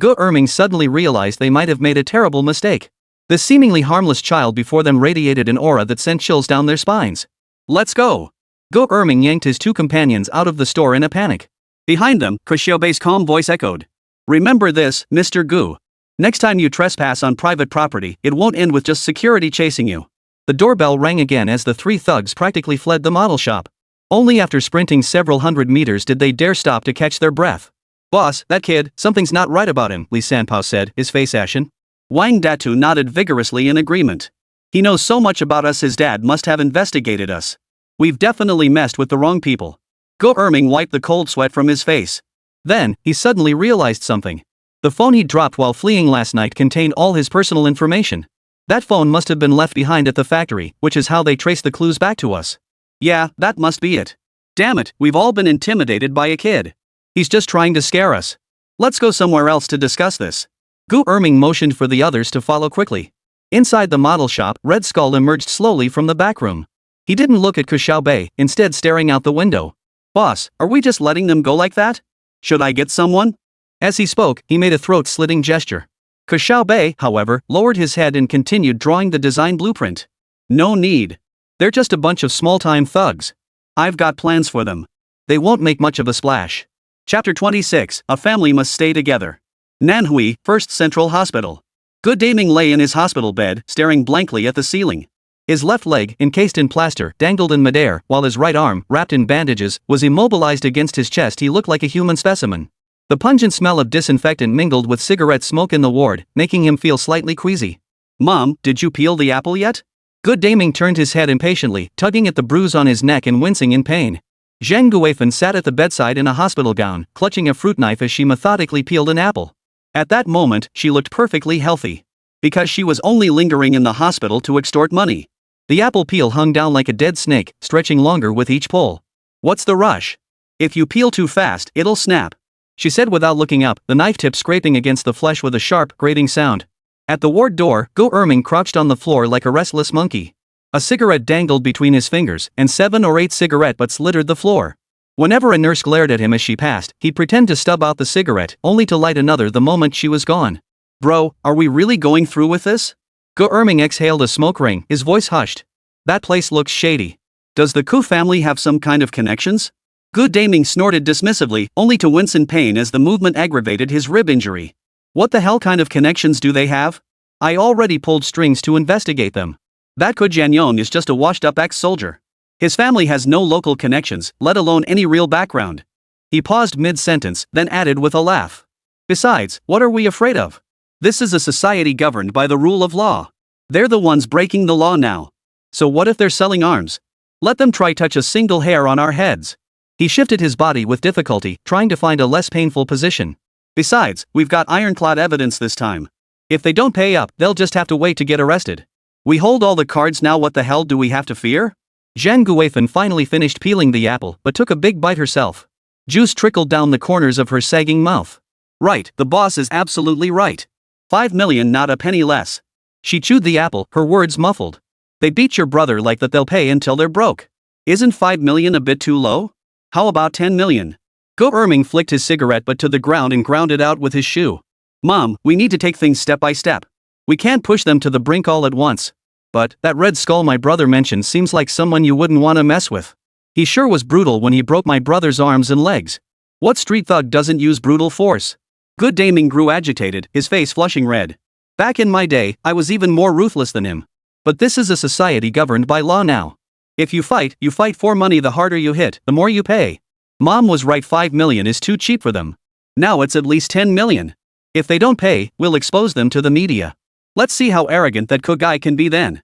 Ge Erming suddenly realized they might have made a terrible mistake. The seemingly harmless child before them radiated an aura that sent chills down their spines. Let's go. Ge Erming yanked his 2 companions out of the store in a panic. Behind them, Ke Xiaobei's calm voice echoed. Remember this, Mr. Gu. Next time you trespass on private property, it won't end with just security chasing you. The doorbell rang again as the 3 thugs practically fled the model shop. Only after sprinting several hundred meters did they dare stop to catch their breath. Boss, that kid, something's not right about him, Li Sanpao said, his face ashen. Wang Datu nodded vigorously in agreement. He knows so much about us, his dad must have investigated us. We've definitely messed with the wrong people. Ge Erming wiped the cold sweat from his face. Then, he suddenly realized something. The phone he'd dropped while fleeing last night contained all his personal information. That phone must have been left behind at the factory, which is how they traced the clues back to us. Yeah, that must be it. Damn it, we've all been intimidated by a kid. He's just trying to scare us. Let's go somewhere else to discuss this. Ge Erming motioned for the others to follow quickly. Inside the model shop, Red Skull emerged slowly from the back room. He didn't look at Ke Xiaobei, instead staring out the window. Boss, are we just letting them go like that? Should I get someone? As he spoke, he made a throat-slitting gesture. Ke Xiaobei, however, lowered his head and continued drawing the design blueprint. No need. They're just a bunch of small-time thugs. I've got plans for them. They won't make much of a splash. Chapter 26, A Family Must Stay Together. Nanhui, First Central Hospital. Good Daming lay in his hospital bed, staring blankly at the ceiling. His left leg, encased in plaster, dangled in midair, while his right arm, wrapped in bandages, was immobilized against his chest. He looked like a human specimen. The pungent smell of disinfectant mingled with cigarette smoke in the ward, making him feel slightly queasy. Mom, did you peel the apple yet? Good Daming turned his head impatiently, tugging at the bruise on his neck and wincing in pain. Zhang Guifan sat at the bedside in a hospital gown, clutching a fruit knife as she methodically peeled an apple. At that moment, she looked perfectly healthy. Because she was only lingering in the hospital to extort money. The apple peel hung down like a dead snake, stretching longer with each pull. What's the rush? If you peel too fast, it'll snap, she said without looking up, the knife tip scraping against the flesh with a sharp, grating sound. At the ward door, Go Erming crouched on the floor like a restless monkey. A cigarette dangled between his fingers, and 7 or 8 cigarette butts littered the floor. Whenever a nurse glared at him as she passed, he'd pretend to stub out the cigarette, only to light another the moment she was gone. Bro, are we really going through with this? Go Erming exhaled a smoke ring, his voice hushed. That place looks shady. Does the Ku family have some kind of connections? Good Daming snorted dismissively, only to wince in pain as the movement aggravated his rib injury. What the hell kind of connections do they have? I already pulled strings to investigate them. That Ke Jianyong is just a washed-up ex-soldier. His family has no local connections, let alone any real background. He paused mid-sentence, then added with a laugh. Besides, what are we afraid of? This is a society governed by the rule of law. They're the ones breaking the law now. So what if they're selling arms? Let them try touch a single hair on our heads. He shifted his body with difficulty, trying to find a less painful position. Besides, we've got ironclad evidence this time. If they don't pay up, they'll just have to wait to get arrested. We hold all the cards now. What the hell do we have to fear? Zhang Guifan finally finished peeling the apple but took a big bite herself. Juice trickled down the corners of her sagging mouth. Right, the boss is absolutely right. 5 million, not a penny less. She chewed the apple, her words muffled. They beat your brother like that, they'll pay until they're broke. Isn't 5 million a bit too low? How about 10 million? Go Erming flicked his cigarette butt to the ground and ground it out with his shoe. Mom, we need to take things step by step. We can't push them to the brink all at once. But that red skull my brother mentioned seems like someone you wouldn't want to mess with. He sure was brutal when he broke my brother's arms and legs. What street thug doesn't use brutal force? Good Daming grew agitated, his face flushing red. Back in my day, I was even more ruthless than him. But this is a society governed by law now. If you fight for money. The harder you hit, the more you pay. Mom was right, 5 million is too cheap for them. Now it's at least 10 million. If they don't pay, we'll expose them to the media. Let's see how arrogant that Ku guy can be then.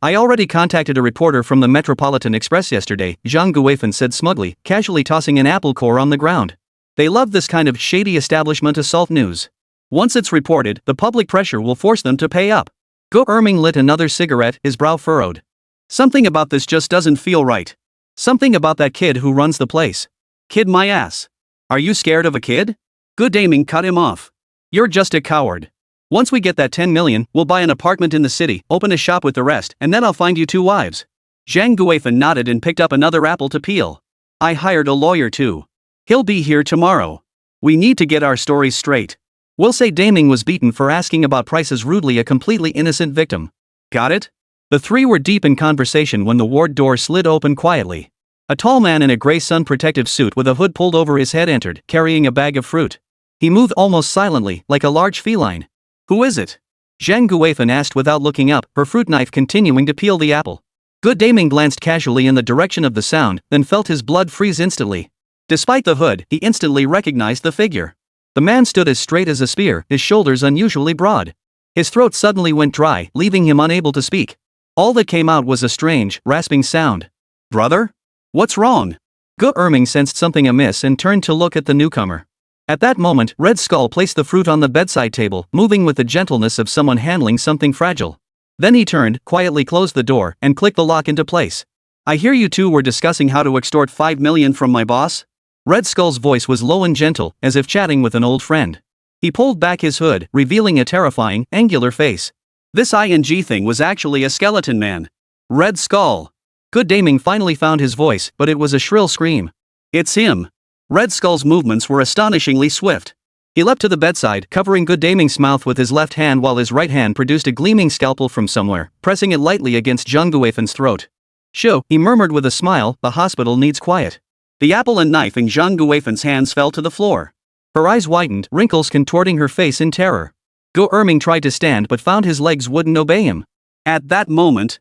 I already contacted a reporter from the Metropolitan Express yesterday, Zhang Guifan said smugly, casually tossing an apple core on the ground. They love this kind of shady establishment assault news. Once it's reported, the public pressure will force them to pay up. Go Erming lit another cigarette, his brow furrowed. Something about this just doesn't feel right. Something about that kid who runs the place. Kid my ass. Are you scared of a kid? Good Daming cut him off. You're just a coward. Once we get that 10 million, we'll buy an apartment in the city, open a shop with the rest, and then I'll find you 2 wives. Zhang Guifan nodded and picked up another apple to peel. I hired a lawyer too. He'll be here tomorrow. We need to get our stories straight. We'll say Daming was beaten for asking about prices rudely, a completely innocent victim. Got it? The 3 were deep in conversation when the ward door slid open quietly. A tall man in a gray sun-protective suit with a hood pulled over his head entered, carrying a bag of fruit. He moved almost silently, like a large feline. Who is it? Zhang Guifan asked without looking up, her fruit knife continuing to peel the apple. Good Daming glanced casually in the direction of the sound, then felt his blood freeze instantly. Despite the hood, he instantly recognized the figure. The man stood as straight as a spear, his shoulders unusually broad. His throat suddenly went dry, leaving him unable to speak. All that came out was a strange, rasping sound. Brother? What's wrong? Go Erming sensed something amiss and turned to look at the newcomer. At that moment, Red Skull placed the fruit on the bedside table, moving with the gentleness of someone handling something fragile. Then he turned, quietly closed the door, and clicked the lock into place. I hear you 2 were discussing how to extort 5 million from my boss? Red Skull's voice was low and gentle, as if chatting with an old friend. He pulled back his hood, revealing a terrifying, angular face. This ING thing was actually a skeleton man. Red Skull. Good Daming finally found his voice, but it was a shrill scream. It's him. Red Skull's movements were astonishingly swift. He leapt to the bedside, covering Good Daming's mouth with his left hand while his right hand produced a gleaming scalpel from somewhere, pressing it lightly against Zhang Guifen's throat. "Shoo," he murmured with a smile, "the hospital needs quiet." The apple and knife in Zhang Guifen's hands fell to the floor. Her eyes widened, wrinkles contorting her face in terror. Gu Erming tried to stand but found his legs wouldn't obey him. At that moment,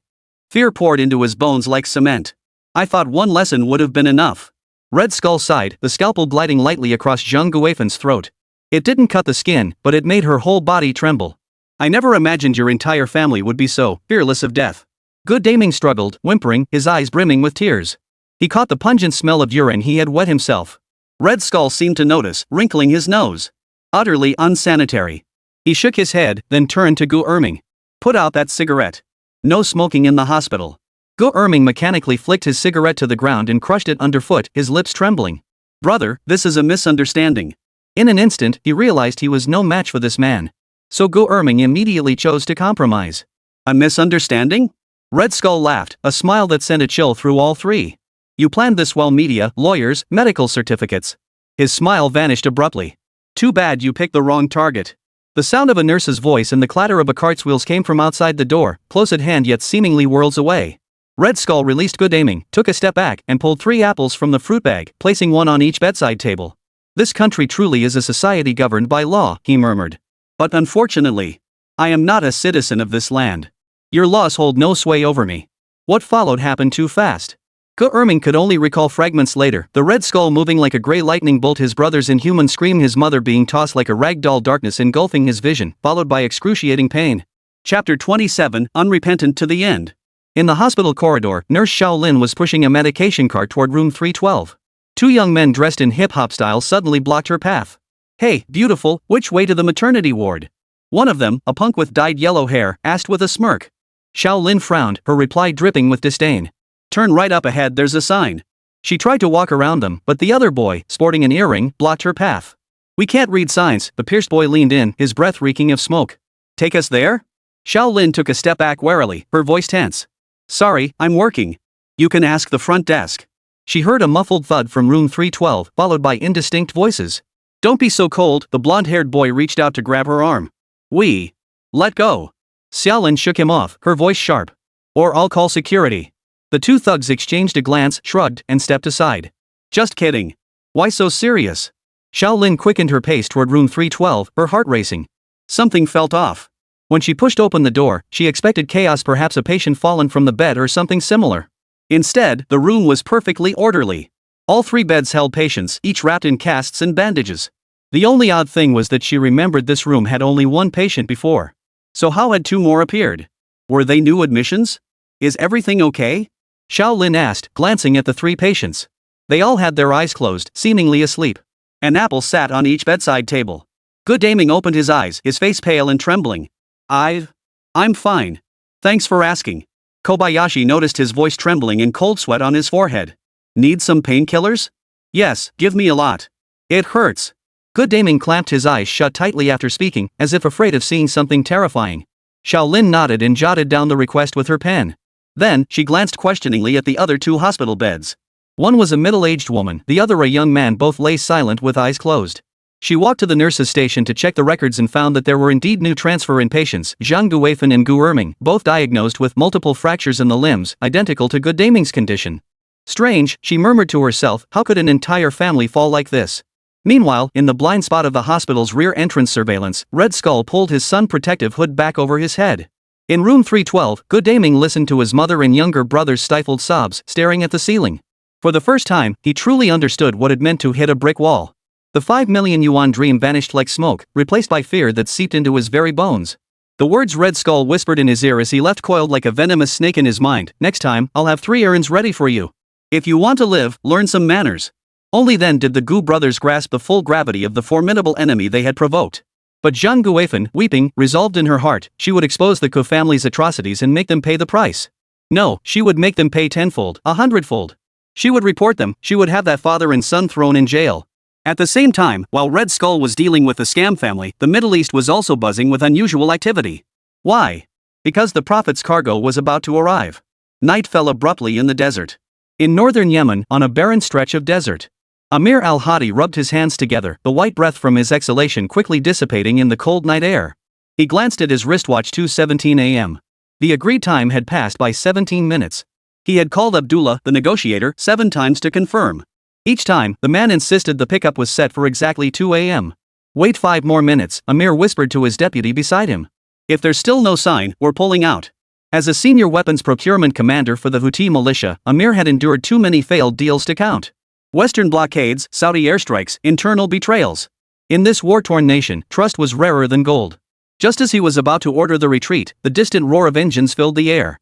fear poured into his bones like cement. "I thought one lesson would have been enough." Red Skull sighed, the scalpel gliding lightly across Zhang Guifen's throat. It didn't cut the skin, but it made her whole body tremble. "I never imagined your entire family would be so fearless of death." Good Daming struggled, whimpering, his eyes brimming with tears. He caught the pungent smell of urine he had wet himself. Red Skull seemed to notice, wrinkling his nose. Utterly unsanitary. He shook his head, then turned to Gu Erming. "Put out that cigarette. No smoking in the hospital." Gu Erming mechanically flicked his cigarette to the ground and crushed it underfoot, his lips trembling. "Brother, this is a misunderstanding." In an instant, he realized he was no match for this man. So Gu Erming immediately chose to compromise. "A misunderstanding?" Red Skull laughed, a smile that sent a chill through all three. "You planned this well, media, lawyers, medical certificates." His smile vanished abruptly. "Too bad you picked the wrong target." The sound of a nurse's voice and the clatter of a cart's wheels came from outside the door, close at hand yet seemingly worlds away. Red Skull released Good Aiming, took a step back, and pulled 3 apples from the fruit bag, placing one on each bedside table. "This country truly is a society governed by law," he murmured. "But unfortunately, I am not a citizen of this land. Your laws hold no sway over me." What followed happened too fast. Gu Erming could only recall fragments later, the Red Skull moving like a grey lightning bolt, his brother's inhuman scream, his mother being tossed like a ragdoll, darkness engulfing his vision, followed by excruciating pain. Chapter 27, Unrepentant to the End. In the hospital corridor, Nurse Xiaolin was pushing a medication cart toward room 312. 2 young men dressed in hip-hop style suddenly blocked her path. "Hey, beautiful, which way to the maternity ward?" One of them, a punk with dyed yellow hair, asked with a smirk. Xiaolin frowned, her reply dripping with disdain. "Turn right up ahead, there's a sign." She tried to walk around them, but the other boy, sporting an earring, blocked her path. "We can't read signs," the pierced boy leaned in, his breath reeking of smoke. "Take us there?" Xiaolin took a step back warily, her voice tense. "Sorry, I'm working. You can ask the front desk." She heard a muffled thud from room 312, followed by indistinct voices. "Don't be so cold," the blonde-haired boy reached out to grab her arm. Let go." Xiaolin shook him off, her voice sharp. "Or I'll call security." The 2 thugs exchanged a glance, shrugged, and stepped aside. "Just kidding. Why so serious?" Xiaolin quickened her pace toward room 312, her heart racing. Something felt off. When she pushed open the door, she expected chaos, perhaps a patient fallen from the bed or something similar. Instead, the room was perfectly orderly. All 3 beds held patients, each wrapped in casts and bandages. The only odd thing was that she remembered this room had only 1 patient before. So how had 2 more appeared? Were they new admissions? "Is everything okay?" Xiaolin asked, glancing at the 3 patients. They all had their eyes closed, seemingly asleep. An apple sat on each bedside table. Good Daming opened his eyes, his face pale and trembling. I'm fine. Thanks for asking." Kobayashi noticed his voice trembling and cold sweat on his forehead. "Need some painkillers?" "Yes, give me a lot. It hurts." Good Daming clamped his eyes shut tightly after speaking, as if afraid of seeing something terrifying. Xiaolin nodded and jotted down the request with her pen. Then, she glanced questioningly at the other 2 hospital beds. One was a middle-aged woman, the other a young man, both lay silent with eyes closed. She walked to the nurse's station to check the records and found that there were indeed new transfer in patients, Zhang Guifan and Gu Erming, both diagnosed with multiple fractures in the limbs, identical to Good Daming's condition. Strange, she murmured to herself, how could an entire family fall like this? Meanwhile, in the blind spot of the hospital's rear entrance surveillance, Red Skull pulled his sun protective hood back over his head. In room 312, Good Daming listened to his mother and younger brother's stifled sobs, staring at the ceiling. For the first time, he truly understood what it meant to hit a brick wall. The 5 million yuan dream vanished like smoke, replaced by fear that seeped into his very bones. The words Red Skull whispered in his ear as he left coiled like a venomous snake in his mind. "Next time, I'll have 3 errands ready for you. If you want to live, learn some manners." Only then did the Gu brothers grasp the full gravity of the formidable enemy they had provoked. But Zhang Guifan, weeping, resolved in her heart, she would expose the Ku family's atrocities and make them pay the price. No, she would make them pay 10-fold, 100-fold. She would report them, she would have that father and son thrown in jail. At the same time, while Red Skull was dealing with the scam family, the Middle East was also buzzing with unusual activity. Why? Because the Prophet's cargo was about to arrive. Night fell abruptly in the desert. In northern Yemen, on a barren stretch of desert. Amir al-Hadi rubbed his hands together, the white breath from his exhalation quickly dissipating in the cold night air. He glanced at his wristwatch. 2:17 a.m. The agreed time had passed by 17 minutes. He had called Abdullah, the negotiator, 7 times to confirm. Each time, the man insisted the pickup was set for exactly 2 a.m. Wait 5 more minutes, Amir whispered to his deputy beside him. If there's still no sign, we're pulling out. As a senior weapons procurement commander for the Houthi militia, Amir had endured too many failed deals to count. Western blockades, Saudi airstrikes, internal betrayals. In this war-torn nation, trust was rarer than gold. Just as he was about to order the retreat, the distant roar of engines filled the air.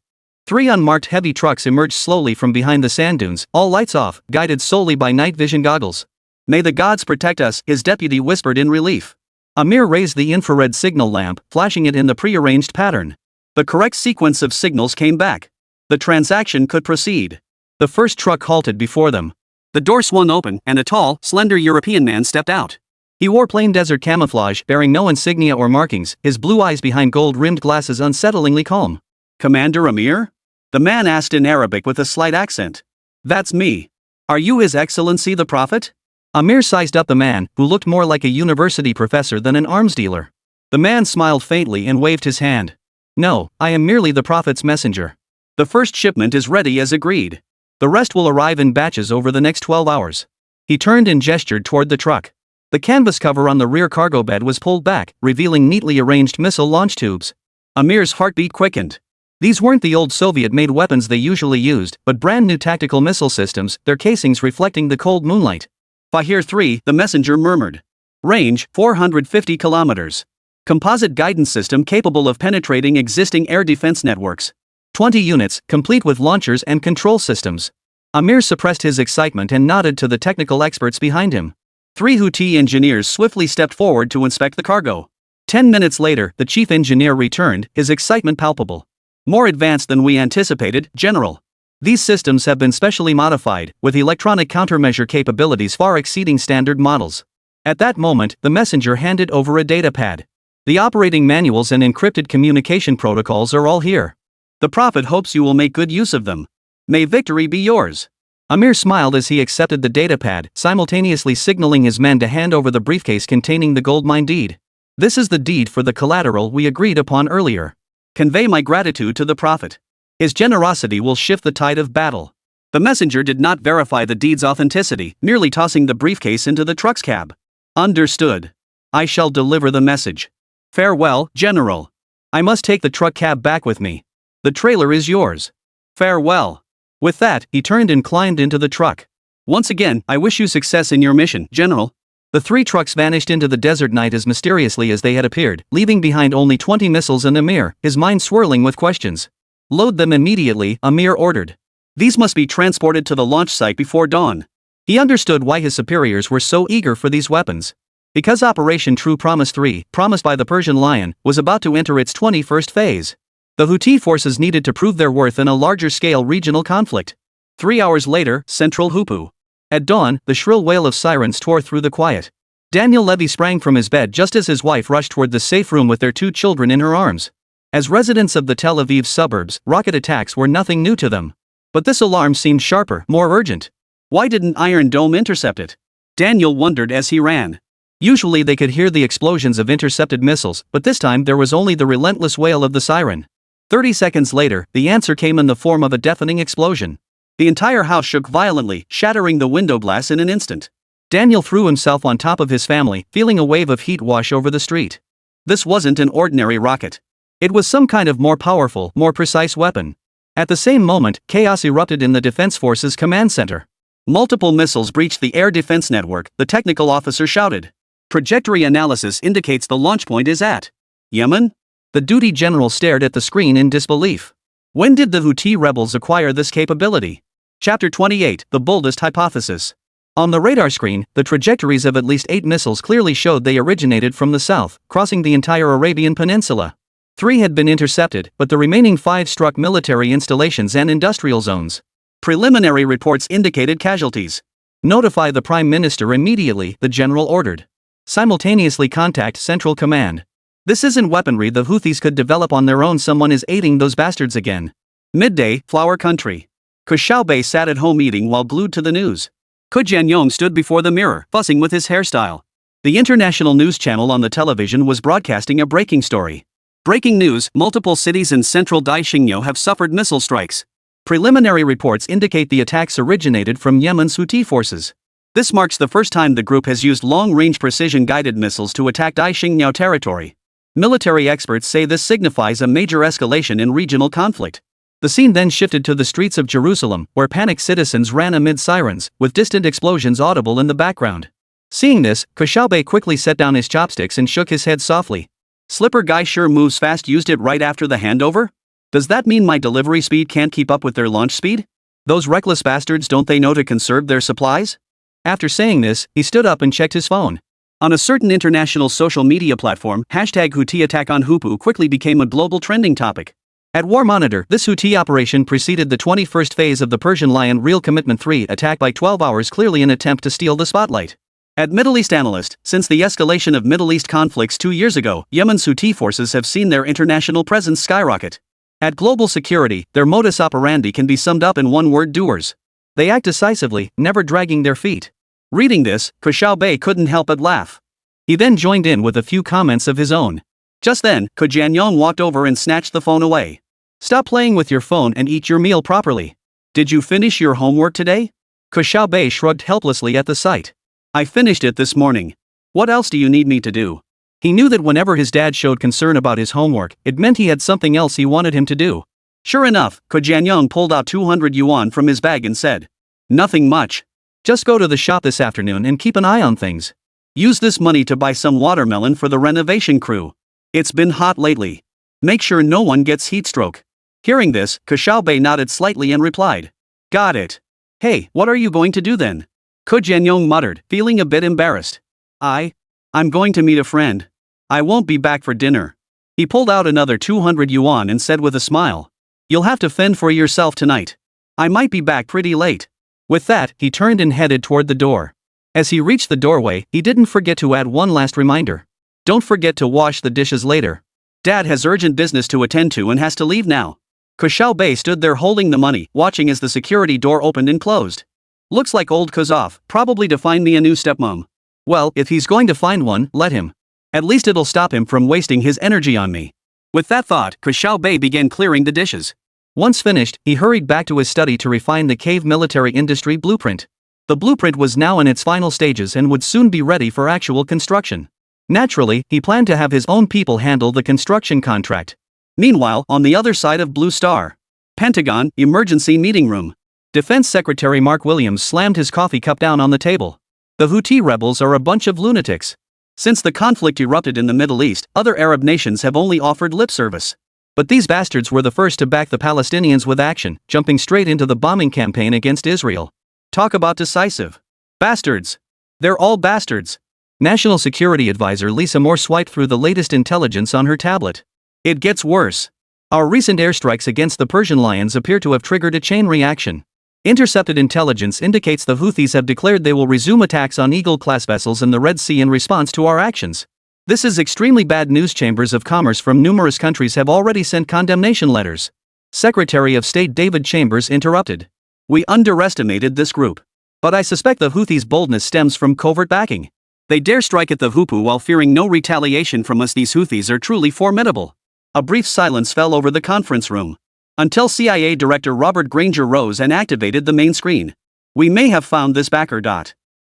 3 unmarked heavy trucks emerged slowly from behind the sand dunes, all lights off, guided solely by night vision goggles. May the gods protect us, his deputy whispered in relief. Amir raised the infrared signal lamp, flashing it in the prearranged pattern. The correct sequence of signals came back. The transaction could proceed. The first truck halted before them. The door swung open, and a tall, slender European man stepped out. He wore plain desert camouflage, bearing no insignia or markings, his blue eyes behind gold-rimmed glasses unsettlingly calm. "Commander Amir?" the man asked in Arabic with a slight accent. "That's me. Are you His Excellency the Prophet?" Amir sized up the man, who looked more like a university professor than an arms dealer. The man smiled faintly and waved his hand. "No, I am merely the Prophet's messenger. The first shipment is ready as agreed. The rest will arrive in batches over the next 12 hours. He turned and gestured toward the truck. The canvas cover on the rear cargo bed was pulled back, revealing neatly arranged missile launch tubes. Amir's heartbeat quickened. These weren't the old Soviet-made weapons they usually used, but brand new tactical missile systems, their casings reflecting the cold moonlight. "Fahir 3, the messenger murmured. Range, 450 kilometers. Composite guidance system capable of penetrating existing air defense networks. 20 units, complete with launchers and control systems." Amir suppressed his excitement and nodded to the technical experts behind him. 3 Houthi engineers swiftly stepped forward to inspect the cargo. 10 minutes later, the chief engineer returned, his excitement palpable. "More advanced than we anticipated, General. These systems have been specially modified, with electronic countermeasure capabilities far exceeding standard models." At that moment, the messenger handed over a datapad. "The operating manuals and encrypted communication protocols are all here. The Prophet hopes you will make good use of them. May victory be yours." Amir smiled as he accepted the datapad, simultaneously signaling his men to hand over the briefcase containing the gold mine deed. "This is the deed for the collateral we agreed upon earlier. Convey my gratitude to the Prophet. His generosity will shift the tide of battle." The messenger did not verify the deed's authenticity, merely tossing the briefcase into the truck's cab. "Understood. I shall deliver the message. Farewell, General. I must take the truck cab back with me. The trailer is yours. Farewell." With that, he turned and climbed into the truck. "Once again, I wish you success in your mission, General." The 3 trucks vanished into the desert night as mysteriously as they had appeared, leaving behind only 20 missiles and Amir, his mind swirling with questions. "Load them immediately," Amir ordered. "These must be transported to the launch site before dawn." He understood why his superiors were so eager for these weapons. Because Operation True Promise 3, promised by the Persian Lion, was about to enter its 21st phase. The Houthi forces needed to prove their worth in a larger-scale regional conflict. 3 hours later, Central Hupu. At dawn, the shrill wail of sirens tore through the quiet. Daniel Levy sprang from his bed just as his wife rushed toward the safe room with their 2 children in her arms. As residents of the Tel Aviv suburbs, rocket attacks were nothing new to them. But this alarm seemed sharper, more urgent. Why didn't Iron Dome intercept it? Daniel wondered as he ran. Usually they could hear the explosions of intercepted missiles, but this time there was only the relentless wail of the siren. 30 seconds later, the answer came in the form of a deafening explosion. The entire house shook violently, shattering the window glass in an instant. Daniel threw himself on top of his family, feeling a wave of heat wash over the street. This wasn't an ordinary rocket. It was some kind of more powerful, more precise weapon. At the same moment, chaos erupted in the Defense Forces command center. Multiple missiles breached the air defense network, the technical officer shouted. "Trajectory analysis indicates the launch point is at Yemen?" The duty general stared at the screen in disbelief. When did the Houthi rebels acquire this capability? Chapter 28, The Boldest Hypothesis. On the radar screen, the trajectories of at least 8 missiles clearly showed they originated from the south, crossing the entire Arabian Peninsula. 3 had been intercepted, but the remaining 5 struck military installations and industrial zones. Preliminary reports indicated casualties. "Notify the Prime Minister immediately," the general ordered. "Simultaneously contact Central Command. This isn't weaponry the Houthis could develop on their own. Someone is aiding those bastards again." Midday, Flower Country. Ke Xiaobei sat at home eating while glued to the news. Ke Jianyong stood before the mirror, fussing with his hairstyle. The international news channel on the television was broadcasting a breaking story. Breaking news, multiple cities in central Daixingyo have suffered missile strikes. Preliminary reports indicate the attacks originated from Yemen's Houthi forces. This marks the first time the group has used long-range precision-guided missiles to attack Daixingyo territory. Military experts say this signifies a major escalation in regional conflict. The scene then shifted to the streets of Jerusalem, where panicked citizens ran amid sirens, with distant explosions audible in the background. Seeing this, Ke Xiaobei quickly set down his chopsticks and shook his head softly. Slipper guy sure moves fast. Used it right after the handover? Does that mean my delivery speed can't keep up with their launch speed? Those reckless bastards, don't they know to conserve their supplies? After saying this, he stood up and checked his phone. On a certain international social media platform, #Houthi attack on Houthi quickly became a global trending topic. At War Monitor, this Houthi operation preceded the 21st phase of the Persian Lion Real Commitment 3 attack by 12 hours, clearly an attempt to steal the spotlight. At Middle East Analyst, since the escalation of Middle East conflicts 2 years ago, Yemen's Houthi forces have seen their international presence skyrocket. At Global Security, their modus operandi can be summed up in one word: doers. They act decisively, never dragging their feet. Reading this, Ke Xiaobei couldn't help but laugh. He then joined in with a few comments of his own. Just then, Ke Jianyong walked over and snatched the phone away. Stop playing with your phone and eat your meal properly. Did you finish your homework today? Ke Xiaobei shrugged helplessly at the sight. I finished it this morning. What else do you need me to do? He knew that whenever his dad showed concern about his homework, it meant he had something else he wanted him to do. Sure enough, Ke Jianyong pulled out 200 yuan from his bag and said, "Nothing much. Just go to the shop this afternoon and keep an eye on things. Use this money to buy some watermelon for the renovation crew. It's been hot lately. Make sure no one gets heatstroke." Hearing this, Ke Xiaobei nodded slightly and replied, "Got it. Hey, what are you going to do then?" Ke Jianyong muttered, feeling a bit embarrassed. I'm going to meet a friend. I won't be back for dinner." He pulled out another 200 yuan and said with a smile, "You'll have to fend for yourself tonight. I might be back pretty late." With that, he turned and headed toward the door. As he reached the doorway, he didn't forget to add one last reminder. Don't forget to wash the dishes later. Dad has urgent business to attend to and has to leave now. Ke Xiaobei stood there holding the money, watching as the security door opened and closed. Looks like old Kozov, probably to find me a new stepmom. Well, if he's going to find one, let him. At least it'll stop him from wasting his energy on me. With that thought, Ke Xiaobei began clearing the dishes. Once finished, he hurried back to his study to refine the cave military industry blueprint. The blueprint was now in its final stages and would soon be ready for actual construction. Naturally, he planned to have his own people handle the construction contract. Meanwhile, on the other side of Blue Star, Pentagon, emergency meeting room. Defense Secretary Mark Williams slammed his coffee cup down on the table. The Houthi rebels are a bunch of lunatics. Since the conflict erupted in the Middle East, other Arab nations have only offered lip service. But these bastards were the first to back the Palestinians with action, jumping straight into the bombing campaign against Israel. Talk about decisive. Bastards. They're all bastards. National Security Advisor Lisa Moore swiped through the latest intelligence on her tablet. It gets worse. Our recent airstrikes against the Persian Lions appear to have triggered a chain reaction. Intercepted intelligence indicates the Houthis have declared they will resume attacks on Eagle-class vessels in the Red Sea in response to our actions. This is extremely bad news. Chambers of commerce from numerous countries have already sent condemnation letters. Secretary of State David Chambers interrupted. We underestimated this group. But I suspect the Houthis' boldness stems from covert backing. They dare strike at the Houthi while fearing no retaliation from us. These Houthis are truly formidable. A brief silence fell over the conference room. Until CIA Director Robert Granger rose and activated the main screen. We may have found this backer.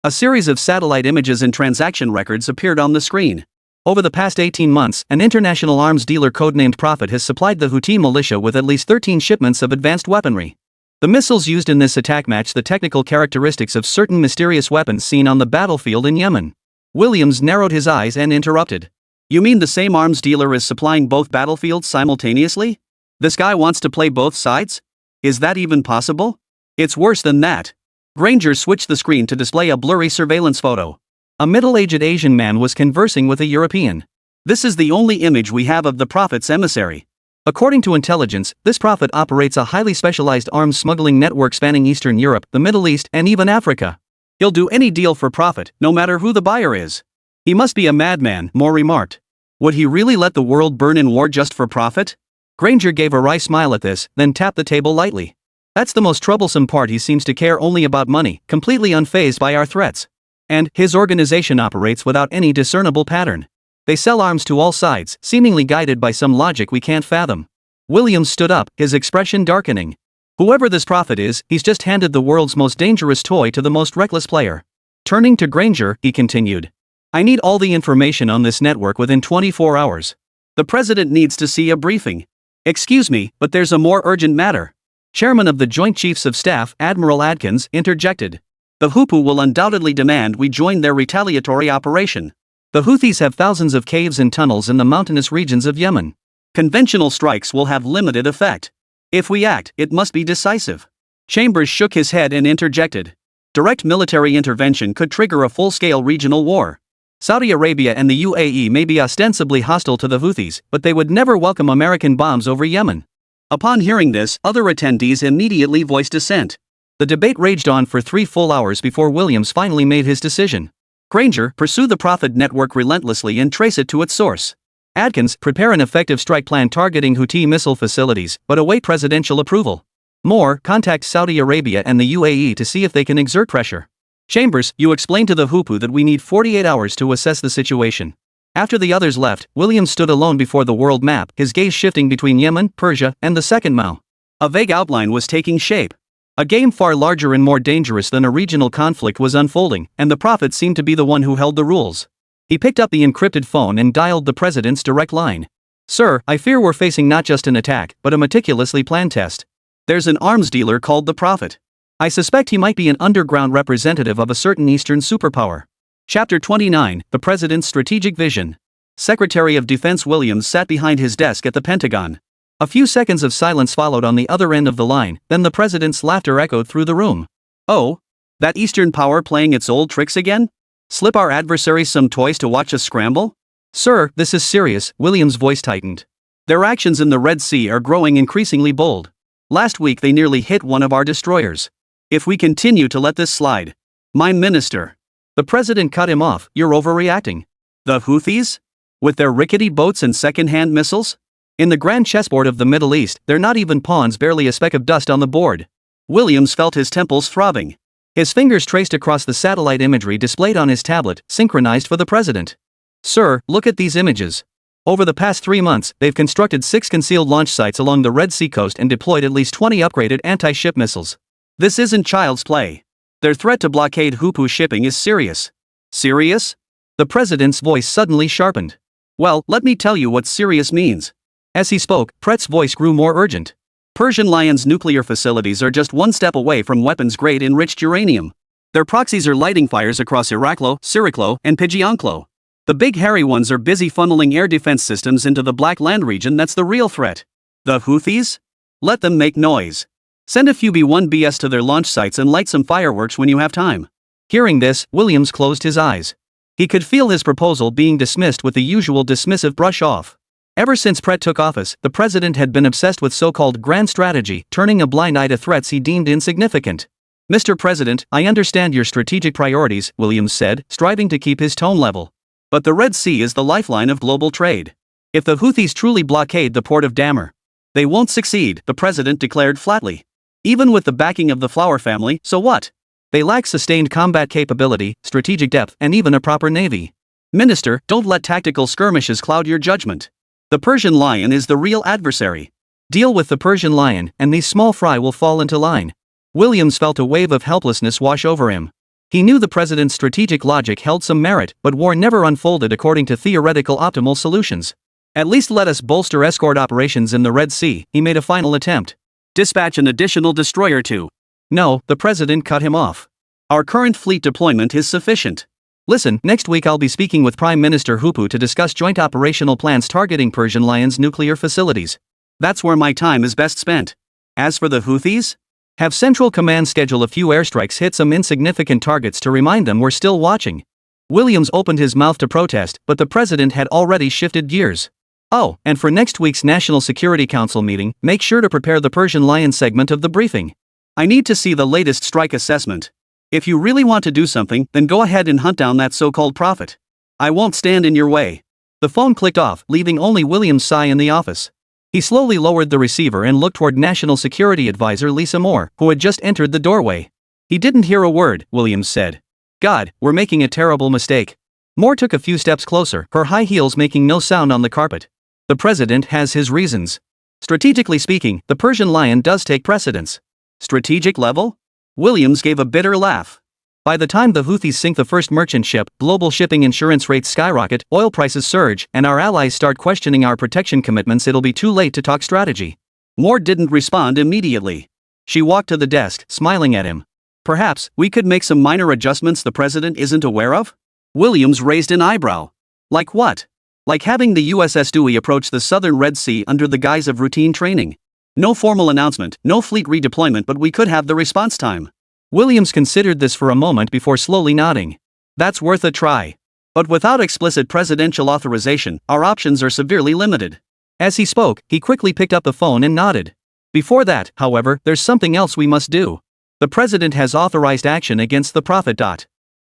A series of satellite images and transaction records appeared on the screen. Over the past 18 months, an international arms dealer codenamed Prophet has supplied the Houthi militia with at least 13 shipments of advanced weaponry. The missiles used in this attack match the technical characteristics of certain mysterious weapons seen on the battlefield in Yemen. Williams narrowed his eyes and interrupted. You mean the same arms dealer is supplying both battlefields simultaneously? This guy wants to play both sides? Is that even possible? It's worse than that. Granger switched the screen to display a blurry surveillance photo. A middle-aged Asian man was conversing with a European. This is the only image we have of the Prophet's emissary. According to intelligence, this Prophet operates a highly specialized arms smuggling network spanning Eastern Europe, the Middle East, and even Africa. He'll do any deal for Prophet, no matter who the buyer is. He must be a madman, Moore remarked. Would he really let the world burn in war just for Prophet? Granger gave a wry smile at this, then tapped the table lightly. That's the most troublesome part. He seems to care only about money, completely unfazed by our threats. And his organization operates without any discernible pattern. They sell arms to all sides, seemingly guided by some logic we can't fathom. Williams stood up, his expression darkening. Whoever this prophet is, he's just handed the world's most dangerous toy to the most reckless player. Turning to Granger, he continued. I need all the information on this network within 24 hours. The president needs to see a briefing. Excuse me, but there's a more urgent matter. Chairman of the Joint Chiefs of Staff, Admiral Adkins, interjected. The Houthi will undoubtedly demand we join their retaliatory operation. The Houthis have thousands of caves and tunnels in the mountainous regions of Yemen. Conventional strikes will have limited effect. If we act, it must be decisive. Chambers shook his head and interjected. Direct military intervention could trigger a full-scale regional war. Saudi Arabia and the UAE may be ostensibly hostile to the Houthis, but they would never welcome American bombs over Yemen. Upon hearing this, other attendees immediately voiced dissent. The debate raged on for 3 full hours before Williams finally made his decision. Granger, pursue the Prophet network relentlessly and trace it to its source. Adkins, prepare an effective strike plan targeting Houthi missile facilities, but await presidential approval. Moore, contact Saudi Arabia and the UAE to see if they can exert pressure. Chambers, you explain to the Houthi that we need 48 hours to assess the situation. After the others left, Williams stood alone before the world map, his gaze shifting between Yemen, Persia, and the second Mao. A vague outline was taking shape. A game far larger and more dangerous than a regional conflict was unfolding, and the prophet seemed to be the one who held the rules. He picked up the encrypted phone and dialed the president's direct line. Sir, I fear we're facing not just an attack, but a meticulously planned test. There's an arms dealer called the Prophet. I suspect he might be an underground representative of a certain Eastern superpower. Chapter 29, The President's Strategic Vision. Secretary of Defense Williams sat behind his desk at the Pentagon. A few seconds of silence followed on the other end of the line, then the president's laughter echoed through the room. Oh? That Eastern power playing its old tricks again? Slip our adversaries some toys to watch us scramble? Sir, this is serious, Williams' voice tightened. Their actions in the Red Sea are growing increasingly bold. Last week they nearly hit one of our destroyers. If we continue to let this slide. My minister. The president cut him off, you're overreacting. The Houthis? With their rickety boats and second-hand missiles? In the grand chessboard of the Middle East, they're not even pawns, barely a speck of dust on the board. Williams felt his temples throbbing. His fingers traced across the satellite imagery displayed on his tablet, synchronized for the president. Sir, look at these images. Over the past 3 months, they've constructed 6 concealed launch sites along the Red Sea coast and deployed at least 20 upgraded anti-ship missiles. This isn't child's play. Their threat to blockade Houthi shipping is serious. Serious? The president's voice suddenly sharpened. Well, let me tell you what serious means. As he spoke, Prett's voice grew more urgent. Persian Lion's nuclear facilities are just one step away from weapons-grade enriched uranium. Their proxies are lighting fires across Iraklo, Siriklo, and Pidjianklo. The big hairy ones are busy funneling air defense systems into the Black Land region. That's the real threat. The Houthis? Let them make noise. Send a few B-1Bs to their launch sites and light some fireworks when you have time. Hearing this, Williams closed his eyes. He could feel his proposal being dismissed with the usual dismissive brush off. Ever since Prett took office, the president had been obsessed with so-called grand strategy, turning a blind eye to threats he deemed insignificant. Mr. President, I understand your strategic priorities, Williams said, striving to keep his tone level. But the Red Sea is the lifeline of global trade. If the Houthis truly blockade the port of Dammar, they won't succeed, the president declared flatly. Even with the backing of the Flower family, so what? They lack sustained combat capability, strategic depth, and even a proper navy. Minister, don't let tactical skirmishes cloud your judgment. The Persian Lion is the real adversary. Deal with the Persian Lion, and these small fry will fall into line. Williams felt a wave of helplessness wash over him. He knew the president's strategic logic held some merit, but war never unfolded according to theoretical optimal solutions. At least let us bolster escort operations in the Red Sea, he made a final attempt. Dispatch an additional destroyer too. No, the president cut him off. Our current fleet deployment is sufficient. Listen, next week I'll be speaking with Prime Minister Houthi to discuss joint operational plans targeting Persian Lion's nuclear facilities. That's where my time is best spent. As for the Houthis? Have Central Command schedule a few airstrikes, hit some insignificant targets to remind them we're still watching. Williams opened his mouth to protest, but the president had already shifted gears. Oh, and for next week's National Security Council meeting, make sure to prepare the Persian Lion segment of the briefing. I need to see the latest strike assessment. If you really want to do something, then go ahead and hunt down that so-called prophet. I won't stand in your way. The phone clicked off, leaving only William's sigh in the office. He slowly lowered the receiver and looked toward National Security Advisor Lisa Moore, who had just entered the doorway. He didn't hear a word, Williams said. God, we're making a terrible mistake. Moore took a few steps closer, her high heels making no sound on the carpet. The president has his reasons. Strategically speaking, the Persian lion does take precedence. Strategic level? Williams gave a bitter laugh. By the time the Houthis sink the first merchant ship, global shipping insurance rates skyrocket, oil prices surge, and our allies start questioning our protection commitments. It'll be too late to talk strategy. Moore didn't respond immediately. She walked to the desk, smiling at him. Perhaps we could make some minor adjustments the president isn't aware of? Williams raised an eyebrow. Like what? Like having the USS Dewey approach the southern Red Sea under the guise of routine training. No formal announcement, no fleet redeployment, but we could have the response time. Williams considered this for a moment before slowly nodding. That's worth a try. But without explicit presidential authorization, our options are severely limited. As he spoke, he quickly picked up the phone and nodded. Before that, however, there's something else we must do. The president has authorized action against the prophet.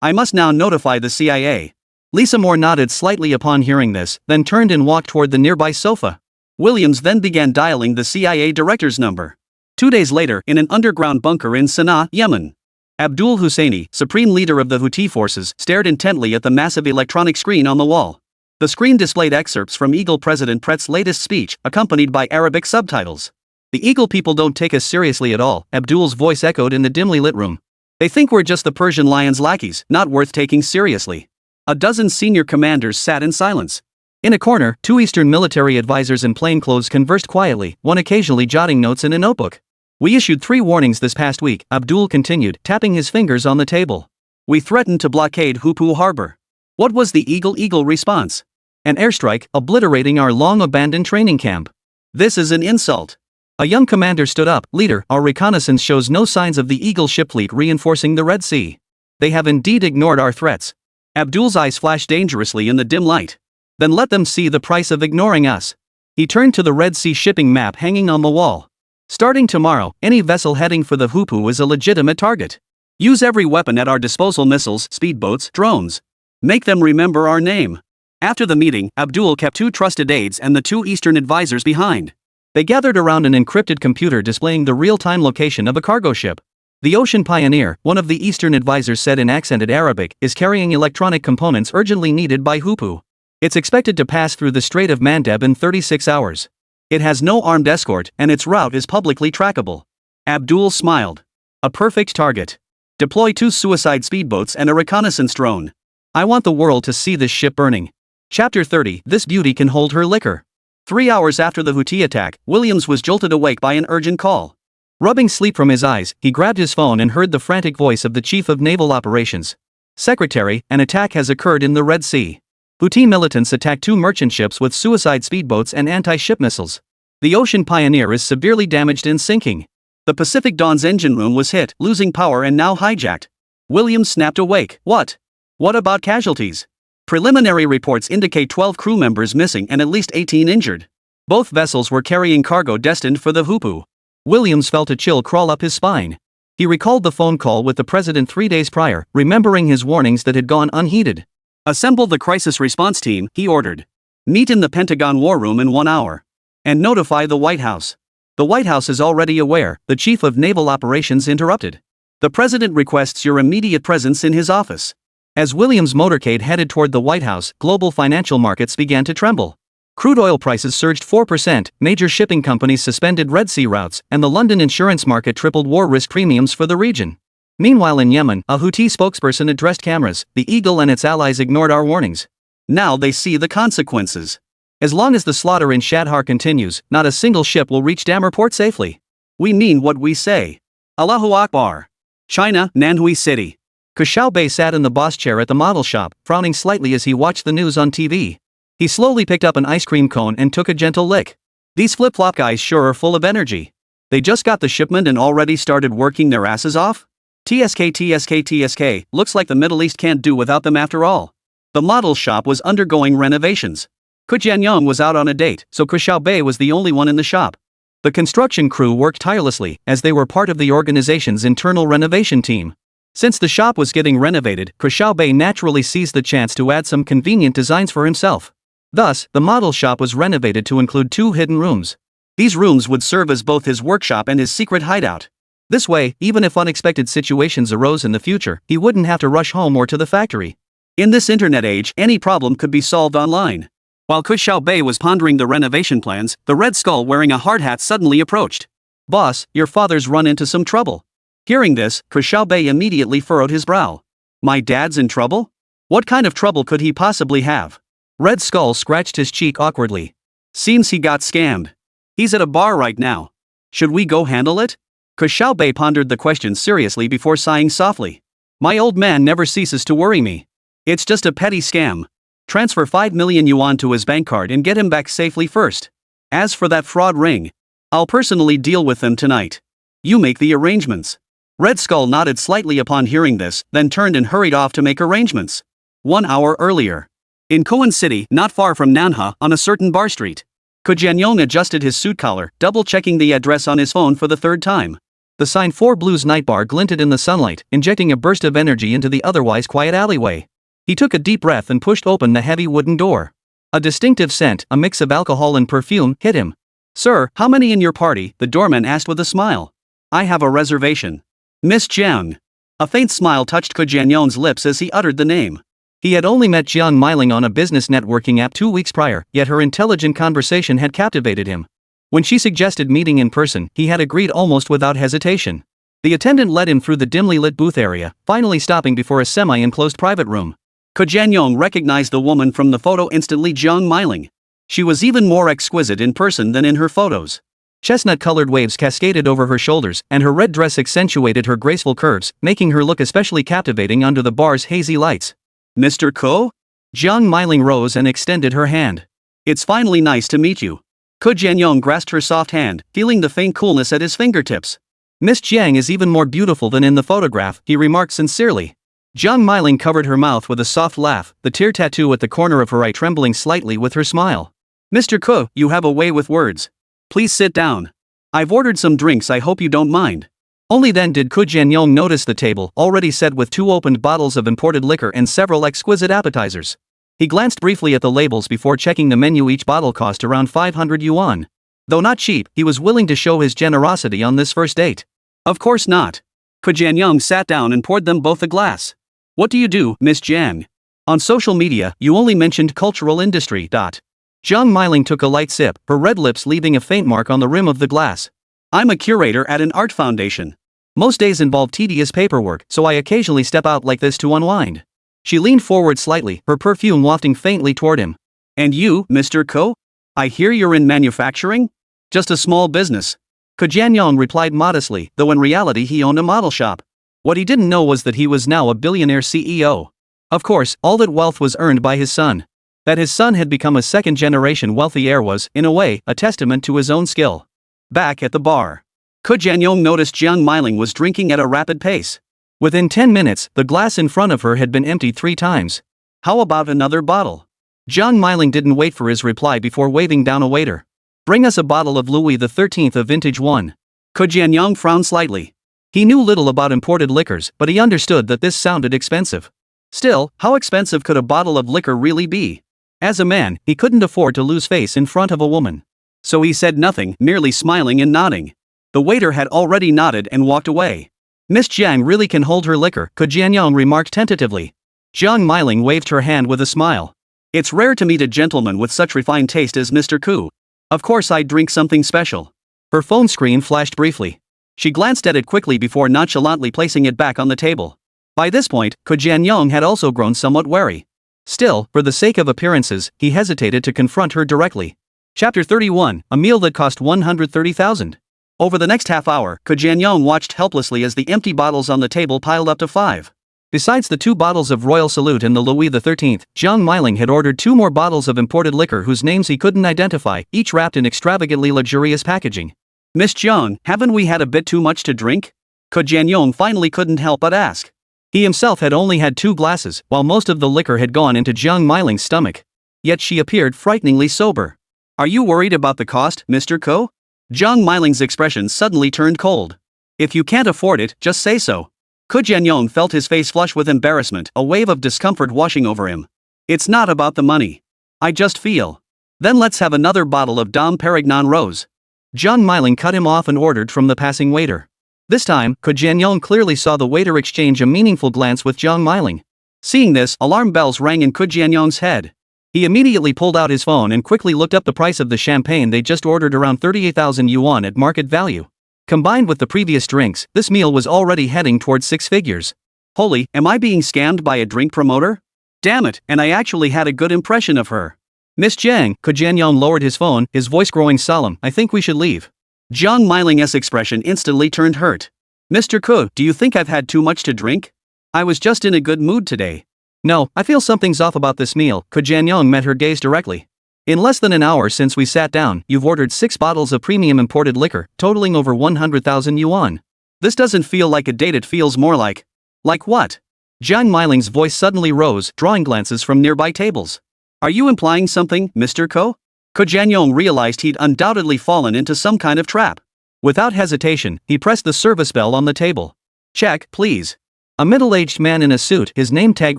I must now notify the CIA. Lisa Moore nodded slightly upon hearing this, then turned and walked toward the nearby sofa. Williams then began dialing the CIA director's number. 2 days later, in an underground bunker in Sana'a, Yemen, Abdul Husseini, supreme leader of the Houthi forces, stared intently at the massive electronic screen on the wall. The screen displayed excerpts from Eagle President Pret's latest speech, accompanied by Arabic subtitles. The Eagle people don't take us seriously at all, Abdul's voice echoed in the dimly lit room. They think we're just the Persian lion's lackeys, not worth taking seriously. A dozen senior commanders sat in silence. In a corner, 2 Eastern military advisors in plainclothes conversed quietly, one occasionally jotting notes in a notebook. We issued 3 warnings this past week, Abdul continued, tapping his fingers on the table. We threatened to blockade Hupu harbor. What was the Eagle response? An airstrike, obliterating our long-abandoned training camp. This is an insult. A young commander stood up. Leader, our reconnaissance shows no signs of the Eagle ship fleet reinforcing the Red Sea. They have indeed ignored our threats. Abdul's eyes flashed dangerously in the dim light. Then let them see the price of ignoring us. He turned to the Red Sea shipping map hanging on the wall. Starting tomorrow, any vessel heading for the Hupu is a legitimate target. Use every weapon at our disposal: missiles, speedboats, drones. Make them remember our name. After the meeting, Abdul kept 2 trusted aides and the 2 Eastern advisors behind. They gathered around an encrypted computer displaying the real-time location of a cargo ship. The Ocean Pioneer, one of the Eastern advisors said in accented Arabic, is carrying electronic components urgently needed by Hupu. It's expected to pass through the Strait of Mandeb in 36 hours. It has no armed escort, and its route is publicly trackable. Abdul smiled. A perfect target. Deploy 2 suicide speedboats and a reconnaissance drone. I want the world to see this ship burning. Chapter 30. This beauty can hold her liquor. 3 hours after the Houthi attack, Williams was jolted awake by an urgent call. Rubbing sleep from his eyes, he grabbed his phone and heard the frantic voice of the Chief of Naval Operations. Secretary, an attack has occurred in the Red Sea. Houthi militants attacked 2 merchant ships with suicide speedboats and anti-ship missiles. The Ocean Pioneer is severely damaged and sinking. The Pacific Dawn's engine room was hit, losing power and now hijacked. Williams snapped awake. What? What about casualties? Preliminary reports indicate 12 crew members missing and at least 18 injured. Both vessels were carrying cargo destined for the Hupu. Williams felt a chill crawl up his spine. He recalled the phone call with the president 3 days prior, remembering his warnings that had gone unheeded. Assemble the crisis response team, he ordered. Meet in the Pentagon War Room in 1 hour. And notify the White House. The White House is already aware, the Chief of Naval Operations interrupted. The president requests your immediate presence in his office. As Williams' motorcade headed toward the White House, global financial markets began to tremble. Crude oil prices surged 4%, major shipping companies suspended Red Sea routes, and the London insurance market tripled war risk premiums for the region. Meanwhile in Yemen, a Houthi spokesperson addressed cameras. The Eagle and its allies ignored our warnings. Now they see the consequences. As long as the slaughter in Shadhar continues, not a single ship will reach Damar port safely. We mean what we say. Allahu Akbar. China, Nanhui City. Ke Xiaobei sat in the boss chair at the model shop, frowning slightly as he watched the news on TV. He slowly picked up an ice cream cone and took a gentle lick. These flip-flop guys sure are full of energy. They just got the shipment and already started working their asses off? TSK, looks like the Middle East can't do without them after all. The model shop was undergoing renovations. Jianyong was out on a date, so Ke Xiaobei was the only one in the shop. The construction crew worked tirelessly, as they were part of the organization's internal renovation team. Since the shop was getting renovated, Ke Xiaobei naturally seized the chance to add some convenient designs for himself. Thus, the model shop was renovated to include 2 hidden rooms. These rooms would serve as both his workshop and his secret hideout. This way, even if unexpected situations arose in the future, he wouldn't have to rush home or to the factory. In this internet age, any problem could be solved online. While Ke Xiaobei was pondering the renovation plans, the Red Skull wearing a hard hat suddenly approached. "Boss, your father's run into some trouble." Hearing this, Ke Xiaobei immediately furrowed his brow. "My dad's in trouble? What kind of trouble could he possibly have?" Red Skull scratched his cheek awkwardly. "Seems he got scammed. He's at a bar right now. Should we go handle it?" Ke Xiaobei pondered the question seriously before sighing softly. "My old man never ceases to worry me. It's just a petty scam. Transfer 5 million yuan to his bank card and get him back safely first. As for that fraud ring, I'll personally deal with them tonight. You make the arrangements." Red Skull nodded slightly upon hearing this, then turned and hurried off to make arrangements. 1 hour earlier. In Koan City, not far from Manhwa, on a certain bar street. Jianyong adjusted his suit collar, double-checking the address on his phone for the third time. The sign 4 Blues Night Bar glinted in the sunlight, injecting a burst of energy into the otherwise quiet alleyway. He took a deep breath and pushed open the heavy wooden door. A distinctive scent, a mix of alcohol and perfume, hit him. "Sir, how many in your party?" the doorman asked with a smile. "I have a reservation. Miss Jiang." A faint smile touched Ke Jianyong's lips as he uttered the name. He had only met Jiang Miling on a business networking app 2 weeks prior, yet her intelligent conversation had captivated him. When she suggested meeting in person, he had agreed almost without hesitation. The attendant led him through the dimly lit booth area, finally stopping before a semi-enclosed private room. Ke Jianyong recognized the woman from the photo instantly. Jiang Miling. She was even more exquisite in person than in her photos. Chestnut-colored waves cascaded over her shoulders, and her red dress accentuated her graceful curves, making her look especially captivating under the bar's hazy lights. "Mr. Ko?" Jiang Miling rose and extended her hand. "It's finally nice to meet you." Ke Jianyong grasped her soft hand, feeling the faint coolness at his fingertips. "Miss Jiang is even more beautiful than in the photograph," he remarked sincerely. Jiang Miling covered her mouth with a soft laugh, the tear tattoo at the corner of her eye trembling slightly with her smile. "Mr. Ko, you have a way with words. Please sit down. I've ordered some drinks, I hope you don't mind." Only then did Ke Jianyong notice the table, already set with 2 opened bottles of imported liquor and several exquisite appetizers. He glanced briefly at the labels before checking the menu. Each bottle cost around 500 yuan. Though not cheap, he was willing to show his generosity on this first date. "Of course not." Ke Jianyong sat down and poured them both a glass. "What do you do, Miss Jiang? On social media, you only mentioned cultural industry. Jiang Miling took a light sip, her red lips leaving a faint mark on the rim of the glass. "I'm a curator at an art foundation. Most days involve tedious paperwork, so I occasionally step out like this to unwind." She leaned forward slightly, her perfume wafting faintly toward him. "And you, Mr. Ko? I hear you're in manufacturing?" "Just a small business." Ke Jianyong replied modestly, though in reality he owned a model shop. What he didn't know was that he was now a billionaire CEO. Of course, all that wealth was earned by his son. That his son had become a second-generation wealthy heir was, in a way, a testament to his own skill. Back at the bar, Ke Jianyong noticed Jiang Miling was drinking at a rapid pace. Within 10 minutes, the glass in front of her had been emptied 3 times. "How about another bottle?" Jiang Miling didn't wait for his reply before waving down a waiter. "Bring us a bottle of Louis XIII of vintage 1. Ke Jianyong frowned slightly. He knew little about imported liquors, but he understood that this sounded expensive. Still, how expensive could a bottle of liquor really be? As a man, he couldn't afford to lose face in front of a woman. So he said nothing, merely smiling and nodding. The waiter had already nodded and walked away. "Miss Jiang really can hold her liquor," Ke Jianyong remarked tentatively. Jiang Miling waved her hand with a smile. "It's rare to meet a gentleman with such refined taste as Mr. Ku. Of course I'd drink something special." Her phone screen flashed briefly. She glanced at it quickly before nonchalantly placing it back on the table. By this point, Ke Jianyong had also grown somewhat wary. Still, for the sake of appearances, he hesitated to confront her directly. Chapter 31, a meal that cost 130,000. Over the next half hour, Ke Jianyong watched helplessly as the empty bottles on the table piled up to 5. Besides the 2 bottles of Royal Salute and the Louis XIII, Jiang Miling had ordered 2 more bottles of imported liquor whose names he couldn't identify, each wrapped in extravagantly luxurious packaging. "Miss Jiang, haven't we had a bit too much to drink?" Ke Jianyong finally couldn't help but ask. He himself had only had 2 glasses, while most of the liquor had gone into Jiang Miling's stomach. Yet she appeared frighteningly sober. "Are you worried about the cost, Mr. Ko?" Jiang Miling's expression suddenly turned cold. "If you can't afford it, just say so." Ke Jianyong felt his face flush with embarrassment, a wave of discomfort washing over him. "It's not about the money. I just feel. Then let's have another bottle of Dom Perignon Rose." Jiang Meiling cut him off and ordered from the passing waiter. This time, Ke Jianyong clearly saw the waiter exchange a meaningful glance with Jiang Meiling. Seeing this, alarm bells rang in Ke Jianyong's head. He immediately pulled out his phone and quickly looked up the price of the champagne they just ordered, around 38,000 yuan at market value. Combined with the previous drinks, this meal was already heading towards 6 figures. Holy, am I being scammed by a drink promoter? Damn it, and I actually had a good impression of her. Miss Jiang, Ke Jianyong lowered his phone, his voice growing solemn. I think we should leave. Jiang Meiling's expression instantly turned hurt. Mr. Ke, do you think I've had too much to drink? I was just in a good mood today. No, I feel something's off about this meal. Ke Jianyong met her gaze directly. In less than an hour since we sat down, you've ordered 6 bottles of premium imported liquor, totaling over 100,000 yuan. This doesn't feel like a date, it feels more like... Like what? Jiang Meiling's voice suddenly rose, drawing glances from nearby tables. Are you implying something, Mr. Ke? Ke Jianyong realized he'd undoubtedly fallen into some kind of trap. Without hesitation, he pressed the service bell on the table. Check, please. A middle-aged man in a suit, his name tag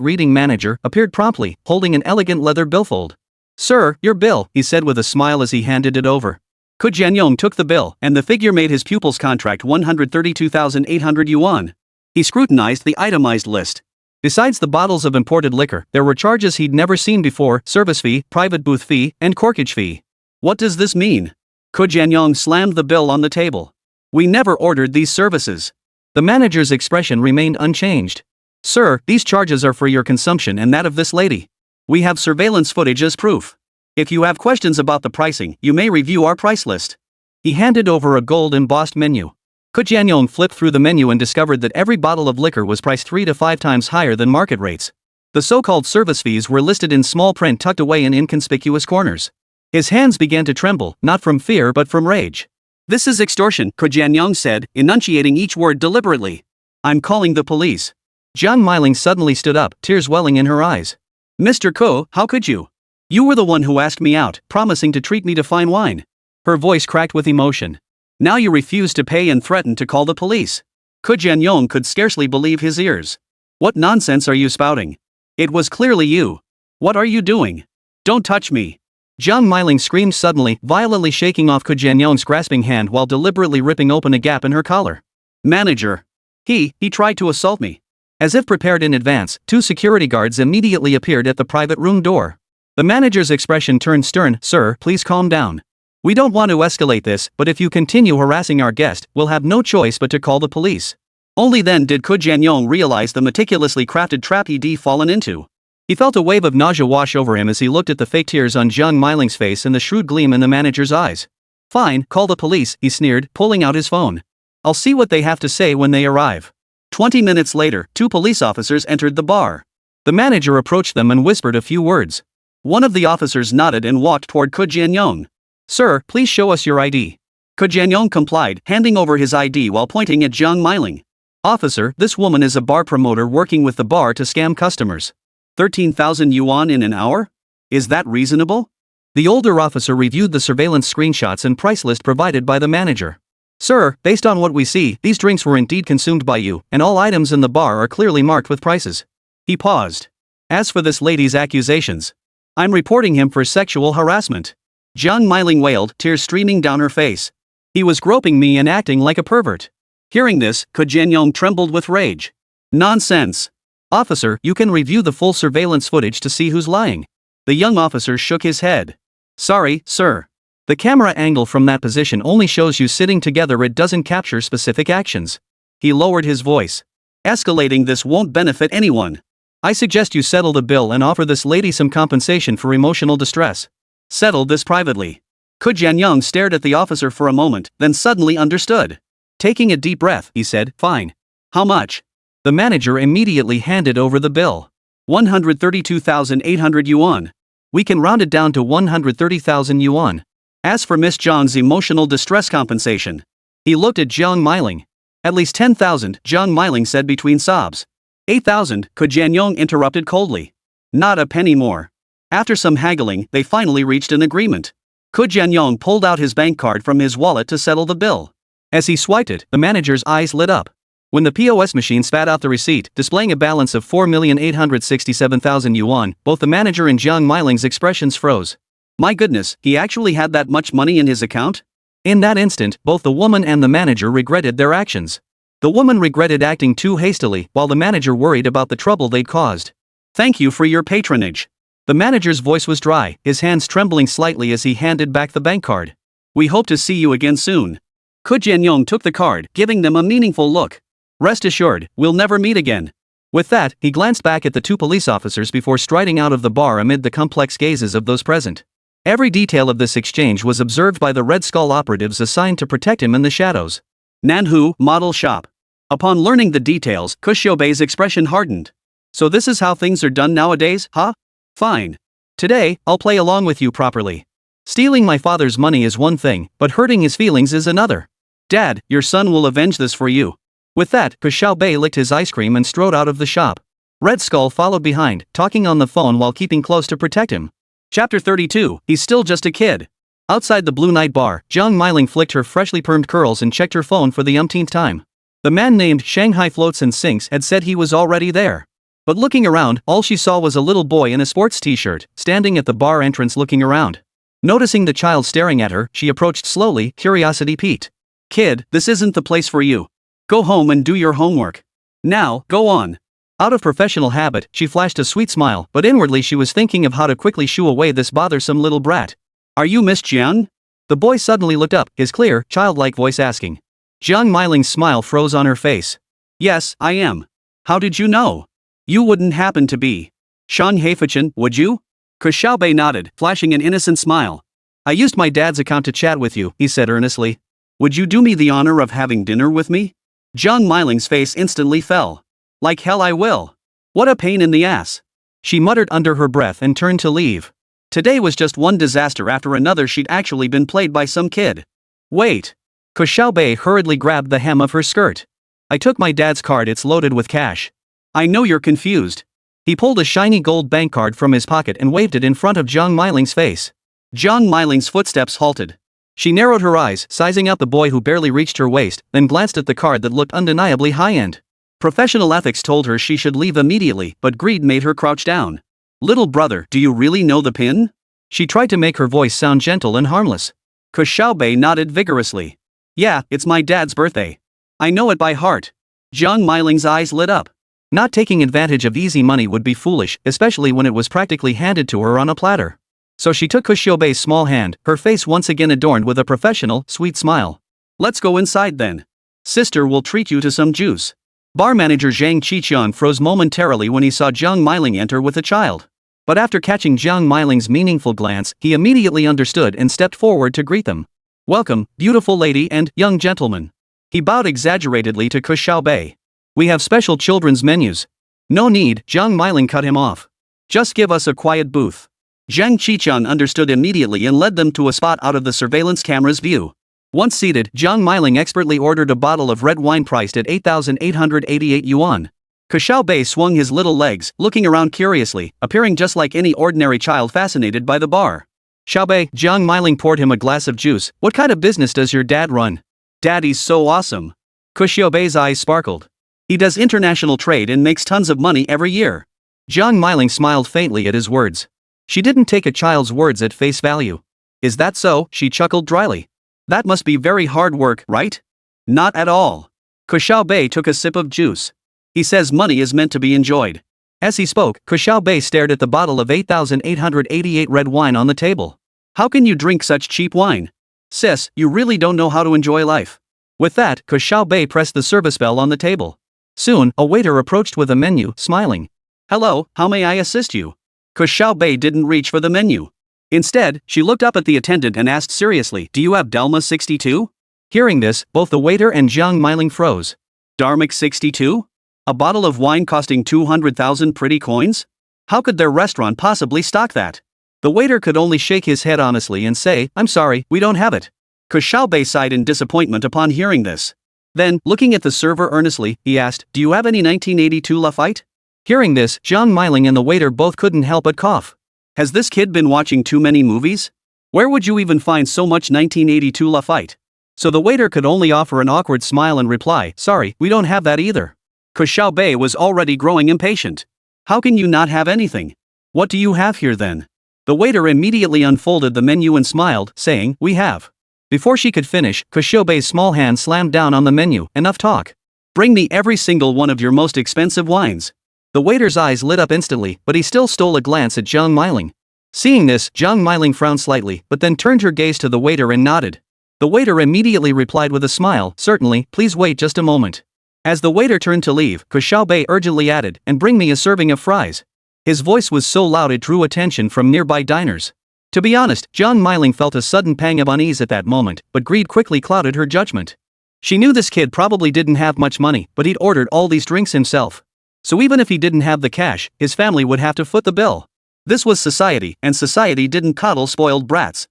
reading manager, appeared promptly, holding an elegant leather billfold. Sir, your bill, he said with a smile as he handed it over. Ke Jianyong took the bill, and the figure made his pupils contract 132,800 yuan. He scrutinized the itemized list. Besides the bottles of imported liquor, there were charges he'd never seen before: service fee, private booth fee, and corkage fee. What does this mean? Ke Jianyong slammed the bill on the table. We never ordered these services. The manager's expression remained unchanged. Sir, these charges are for your consumption and that of this lady. We have surveillance footage as proof. If you have questions about the pricing, you may review our price list. He handed over a gold-embossed menu. Ke Jianyong flipped through the menu and discovered that every bottle of liquor was priced 3 to 5 times higher than market rates. The so-called service fees were listed in small print tucked away in inconspicuous corners. His hands began to tremble, not from fear but from rage. This is extortion, Ke Jianyong said, enunciating each word deliberately. I'm calling the police. Jiang Meiling suddenly stood up, tears welling in her eyes. Mr. Ke, how could you? You were the one who asked me out, promising to treat me to fine wine. Her voice cracked with emotion. Now you refuse to pay and threaten to call the police. Ke Jianyong could scarcely believe his ears. What nonsense are you spouting? It was clearly you. What are you doing? Don't touch me. Jiang Meiling screamed suddenly, violently shaking off Ke Jianyong's grasping hand while deliberately ripping open a gap in her collar. Manager. He tried to assault me. As if prepared in advance, 2 security guards immediately appeared at the private room door. The manager's expression turned stern. Sir, please calm down. We don't want to escalate this, but if you continue harassing our guest, we'll have no choice but to call the police. Only then did Ke Jianyong realize the meticulously crafted trap he'd fallen into. He felt a wave of nausea wash over him as he looked at the fake tears on Jiang Meiling's face and the shrewd gleam in the manager's eyes. Fine, call the police, he sneered, pulling out his phone. I'll see what they have to say when they arrive. 20 minutes later, 2 police officers entered the bar. The manager approached them and whispered a few words. One of the officers nodded and walked toward Ke Jianyong. Sir, please show us your ID. Ke Jianyong complied, handing over his ID while pointing at Jiang Meiling. Officer, this woman is a bar promoter working with the bar to scam customers. 13,000 yuan in an hour? Is that reasonable? The older officer reviewed the surveillance screenshots and price list provided by the manager. Sir, based on what we see, these drinks were indeed consumed by you, and all items in the bar are clearly marked with prices. He paused. As for this lady's accusations, I'm reporting him for sexual harassment. Jiang Meiling wailed, tears streaming down her face. He was groping me and acting like a pervert. Hearing this, Ke Jianyong trembled with rage. Nonsense. Officer, you can review the full surveillance footage to see who's lying. The young officer shook his head. Sorry, sir. The camera angle from that position only shows you sitting together, it doesn't capture specific actions. He lowered his voice. Escalating this won't benefit anyone. I suggest you settle the bill and offer this lady some compensation for emotional distress. Settle this privately. Ke Jianyong stared at the officer for a moment, then suddenly understood. Taking a deep breath, he said, fine. How much? The manager immediately handed over the bill. 132,800 yuan. We can round it down to 130,000 yuan. As for Miss Zhang's emotional distress compensation. He looked at Jiang Meiling. At least 10,000, Jiang Meiling said between sobs. 8,000, Ke Jianyong interrupted coldly. Not a penny more. After some haggling, they finally reached an agreement. Ke Jianyong pulled out his bank card from his wallet to settle the bill. As he swiped it, the manager's eyes lit up. When the POS machine spat out the receipt, displaying a balance of 4,867,000 yuan, both the manager and Jiang Meiling's expressions froze. My goodness, he actually had that much money in his account? In that instant, both the woman and the manager regretted their actions. The woman regretted acting too hastily, while the manager worried about the trouble they'd caused. Thank you for your patronage. The manager's voice was dry, his hands trembling slightly as he handed back the bank card. We hope to see you again soon. Ke Jianyong took the card, giving them a meaningful look. Rest assured, we'll never meet again. With that, he glanced back at the two police officers before striding out of the bar amid the complex gazes of those present. Every detail of this exchange was observed by the Red Skull operatives assigned to protect him in the shadows. Manhwa model shop. Upon learning the details, Ke Xiaobei's expression hardened. So this is how things are done nowadays, huh? Fine. Today, I'll play along with you properly. Stealing my father's money is one thing, but hurting his feelings is another. Dad, your son will avenge this for you. With that, Ke Xiaobei licked his ice cream and strode out of the shop. Red Skull followed behind, talking on the phone while keeping close to protect him. Chapter 32, He's still just a kid. Outside the Blue Night Bar, Jianyong flicked her freshly permed curls and checked her phone for the umpteenth time. The man named Shanghai Floats and Sinks had said he was already there. But looking around, all she saw was a little boy in a sports t-shirt, standing at the bar entrance looking around. Noticing the child staring at her, she approached slowly, curiosity piqued. Kid, this isn't the place for you. Go home and do your homework. Now, go on. Out of professional habit, she flashed a sweet smile, but inwardly she was thinking of how to quickly shoo away this bothersome little brat. Are you Miss Jian? The boy suddenly looked up, his clear, childlike voice asking. Jianyong's smile froze on her face. Yes, I am. How did you know? You wouldn't happen to be Shan Heifetchen, would you? Ke Xiaobei nodded, flashing an innocent smile. I used my dad's account to chat with you, he said earnestly. Would you do me the honor of having dinner with me? Jianyong's face instantly fell. Like hell I will. What a pain in the ass. She muttered under her breath and turned to leave. Today was just one disaster after another. She'd actually been played by some kid. Wait. Ke Xiaobei hurriedly grabbed the hem of her skirt. I took my dad's card, it's loaded with cash. I know you're confused. He pulled a shiny gold bank card from his pocket and waved it in front of Jianyong's face. Jianyong's footsteps halted. She narrowed her eyes, sizing out the boy who barely reached her waist, then glanced at the card that looked undeniably high-end. Professional ethics told her she should leave immediately, but greed made her crouch down. Little brother, do you really know the pin? She tried to make her voice sound gentle and harmless. Ke Xiaobei nodded vigorously. Yeah, it's my dad's birthday. I know it by heart. Jianyong's eyes lit up. Not taking advantage of easy money would be foolish, especially when it was practically handed to her on a platter. So she took Ke Xiaobei's small hand, her face once again adorned with a professional, sweet smile. Let's go inside then. Sister will treat you to some juice. Bar manager Zhang Qiqian froze momentarily when he saw Jianyong enter with a child. But after catching Jianyong's meaningful glance, he immediately understood and stepped forward to greet them. Welcome, beautiful lady and young gentleman. He bowed exaggeratedly to Ke Xiaobei. We have special children's menus. No need, Jianyong cut him off. Just give us a quiet booth. Zhang Qiqian understood immediately and led them to a spot out of the surveillance camera's view. Once seated, Jianyong expertly ordered a bottle of red wine priced at 8,888 yuan. Ke Xiaobei swung his little legs, looking around curiously, appearing just like any ordinary child fascinated by the bar. Xiaobei, Jianyong poured him a glass of juice. What kind of business does your dad run? Daddy's so awesome. Ke Xiaobei's eyes sparkled. He does international trade and makes tons of money every year. Jianyong smiled faintly at his words. She didn't take a child's words at face value. Is that so? She chuckled dryly. That must be very hard work, right? Not at all. Ke Xiaobei took a sip of juice. He says money is meant to be enjoyed. As he spoke, Ke Xiaobei stared at the bottle of 8,888 red wine on the table. How can you drink such cheap wine? Sis, you really don't know how to enjoy life. With that, Ke Xiaobei pressed the service bell on the table. Soon, a waiter approached with a menu, smiling. Hello, how may I assist you? Ke Xiaobei didn't reach for the menu. Instead, she looked up at the attendant and asked seriously, do you have Dalma 62? Hearing this, both the waiter and Jianyong froze. Darmic 62? A bottle of wine costing 200,000 pretty coins? How could their restaurant possibly stock that? The waiter could only shake his head honestly and say, I'm sorry, we don't have it. Ke Xiaobei sighed in disappointment upon hearing this. Then, looking at the server earnestly, he asked, do you have any 1982 Lafite? Hearing this, Jianyong and the waiter both couldn't help but cough. Has this kid been watching too many movies? Where would you even find so much 1982 Lafite? So the waiter could only offer an awkward smile and reply, sorry, we don't have that either. Ke Xiaobei was already growing impatient. How can you not have anything? What do you have here then? The waiter immediately unfolded the menu and smiled, saying, we have Before she could finish, Ke Xiaobei's small hand slammed down on the menu. Enough talk. Bring me every single one of your most expensive wines. The waiter's eyes lit up instantly, but he still stole a glance at Jiang Meiling. Seeing this, Jiang Meiling frowned slightly, but then turned her gaze to the waiter and nodded. The waiter immediately replied with a smile, certainly, please wait just a moment. As the waiter turned to leave, Ke Xiaobei urgently added, and bring me a serving of fries. His voice was so loud it drew attention from nearby diners. To be honest, Jiang Meiling felt a sudden pang of unease at that moment, but greed quickly clouded her judgment. She knew this kid probably didn't have much money, but he'd ordered all these drinks himself. So even if he didn't have the cash, his family would have to foot the bill. This was society, and society didn't coddle spoiled brats.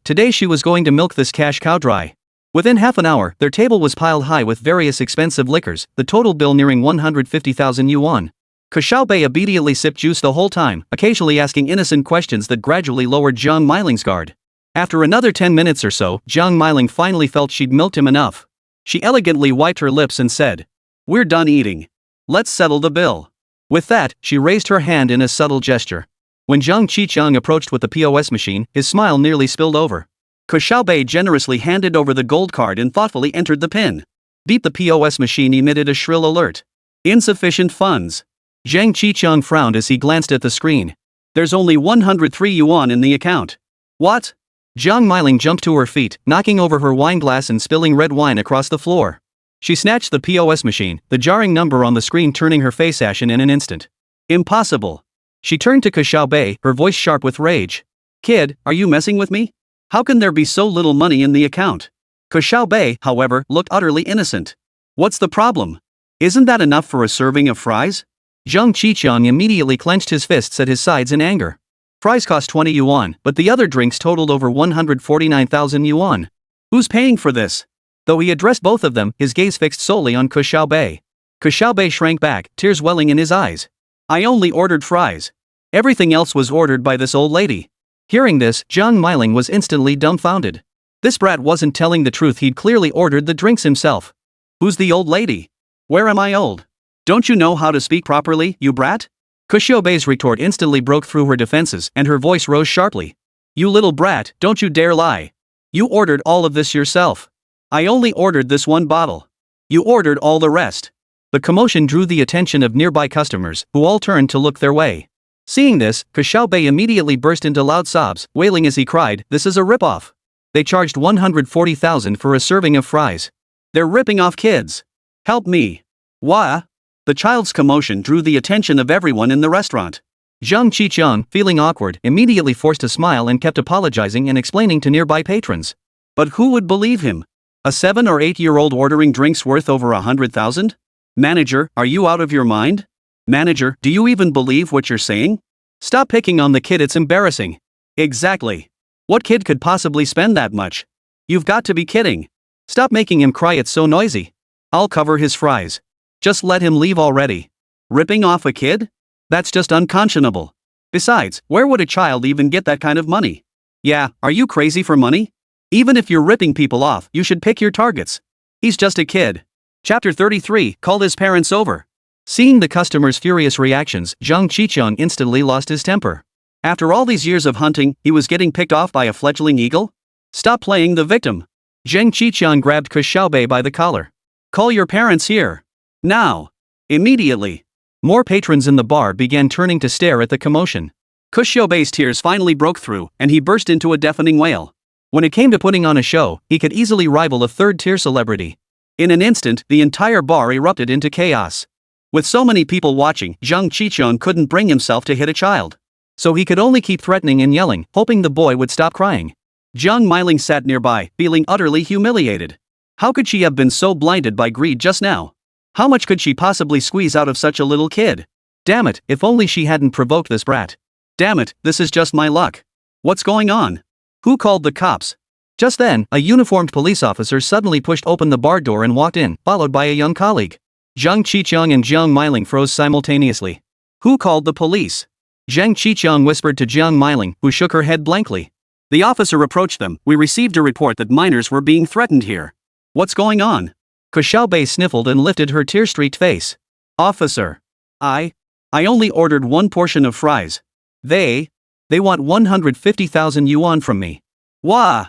Today she was going to milk this cash cow dry. Within half an hour, their table was piled high with various expensive liquors, the total bill nearing 150,000 yuan. Ke Xiaobei obediently sipped juice the whole time, occasionally asking innocent questions that gradually lowered Jiang Meiling's guard. After another 10 minutes or so, Jiang Meiling finally felt she'd milked him enough. She elegantly wiped her lips and said, "We're done eating. Let's settle the bill." With that, she raised her hand in a subtle gesture. When Jiang Qiqiang approached with the POS machine, his smile nearly spilled over. Ke Xiaobei generously handed over the gold card and thoughtfully entered the PIN. Beep. The POS machine emitted a shrill alert. Insufficient funds. Jiang Qiqiang frowned as he glanced at the screen. There's only 103 yuan in the account. What? Jiang Meiling jumped to her feet, knocking over her wine glass and spilling red wine across the floor. She snatched the POS machine, the jarring number on the screen turning her face ashen in an instant. Impossible. She turned to Ke Xiaobei, her voice sharp with rage. Kid, are you messing with me? How can there be so little money in the account? Ke Xiaobei, however, looked utterly innocent. What's the problem? Isn't that enough for a serving of fries? Jiang Qiqiang immediately clenched his fists at his sides in anger. Fries cost 20 yuan, but the other drinks totaled over 149,000 yuan. Who's paying for this? Though he addressed both of them, his gaze fixed solely on Ke Xiaobei. Ke Xiaobei shrank back, tears welling in his eyes. I only ordered fries. Everything else was ordered by this old lady. Hearing this, Jiang Meiling was instantly dumbfounded. This brat wasn't telling the truth, he'd clearly ordered the drinks himself. Who's the old lady? Where am I old? Don't you know how to speak properly, you brat? Ke Xiaobei's retort instantly broke through her defenses, and her voice rose sharply. You little brat, don't you dare lie. You ordered all of this yourself. I only ordered this one bottle. You ordered all the rest. The commotion drew the attention of nearby customers, who all turned to look their way. Seeing this, Ke Xiaobei immediately burst into loud sobs, wailing as he cried, "This is a ripoff. They charged 140,000 for a serving of fries. They're ripping off kids. Help me." Wah! The child's commotion drew the attention of everyone in the restaurant. Jiang Qiqiang, feeling awkward, immediately forced a smile and kept apologizing and explaining to nearby patrons. But who would believe him? A 7 or 8-year-old ordering drinks worth over 100,000? Manager, are you out of your mind? Manager, do you even believe what you're saying? Stop picking on the kid, it's embarrassing. Exactly. What kid could possibly spend that much? You've got to be kidding. Stop making him cry, it's so noisy. I'll cover his fries. Just let him leave already. Ripping off a kid? That's just unconscionable. Besides, where would a child even get that kind of money? Yeah, are you crazy for money? Even if you're ripping people off, you should pick your targets. He's just a kid. Chapter 33, called his parents over. Seeing the customers' furious reactions, Jiang Qiqiang instantly lost his temper. After all these years of hunting, he was getting picked off by a fledgling eagle? Stop playing the victim. Jiang Qiqiang grabbed Ke Xiaobei by the collar. Call your parents here. Now. Immediately. More patrons in the bar began turning to stare at the commotion. Ke Xiaobei's tears finally broke through, and he burst into a deafening wail. When it came to putting on a show, he could easily rival a third-tier celebrity. In an instant, the entire bar erupted into chaos. With so many people watching, Jiang Qiqiang couldn't bring himself to hit a child. So he could only keep threatening and yelling, hoping the boy would stop crying. Jiang Meiling sat nearby, feeling utterly humiliated. How could she have been so blinded by greed just now? How much could she possibly squeeze out of such a little kid? Damn it, if only she hadn't provoked this brat. Damn it, this is just my luck. What's going on? Who called the cops? Just then, a uniformed police officer suddenly pushed open the bar door and walked in, followed by a young colleague. Jiang Qiqiang and Jiang Meiling froze simultaneously. Who called the police? Jiang Qiqiang whispered to Jiang Meiling, who shook her head blankly. The officer approached them. We received a report that minors were being threatened here. What's going on? Ke Xiaobei sniffled and lifted her tear-streaked face. Officer. I only ordered one portion of fries. They want 150,000 yuan from me. Wah!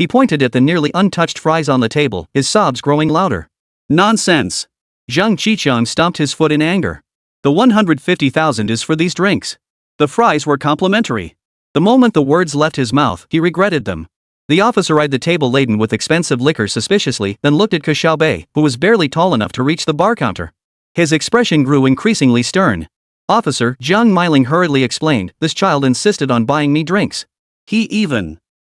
He pointed at the nearly untouched fries on the table, his sobs growing louder. Nonsense. Zhang Qiqiang stomped his foot in anger. The 150,000 is for these drinks. The fries were complimentary. The moment the words left his mouth, he regretted them. The officer eyed the table laden with expensive liquor suspiciously, then looked at Ke Xiaobei, who was barely tall enough to reach the bar counter. His expression grew increasingly stern. "Officer," Jiang Meiling hurriedly explained, "this child insisted on buying me drinks."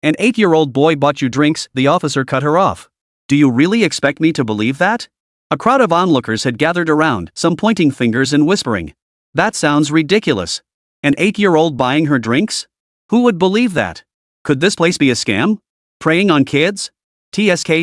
An 8-year-old boy bought you drinks," the officer cut her off. "Do you really expect me to believe that?" A crowd of onlookers had gathered around, some pointing fingers and whispering. "That sounds ridiculous. An 8-year-old buying her drinks? Who would believe that? Could this place be a scam? Preying on kids? TSK.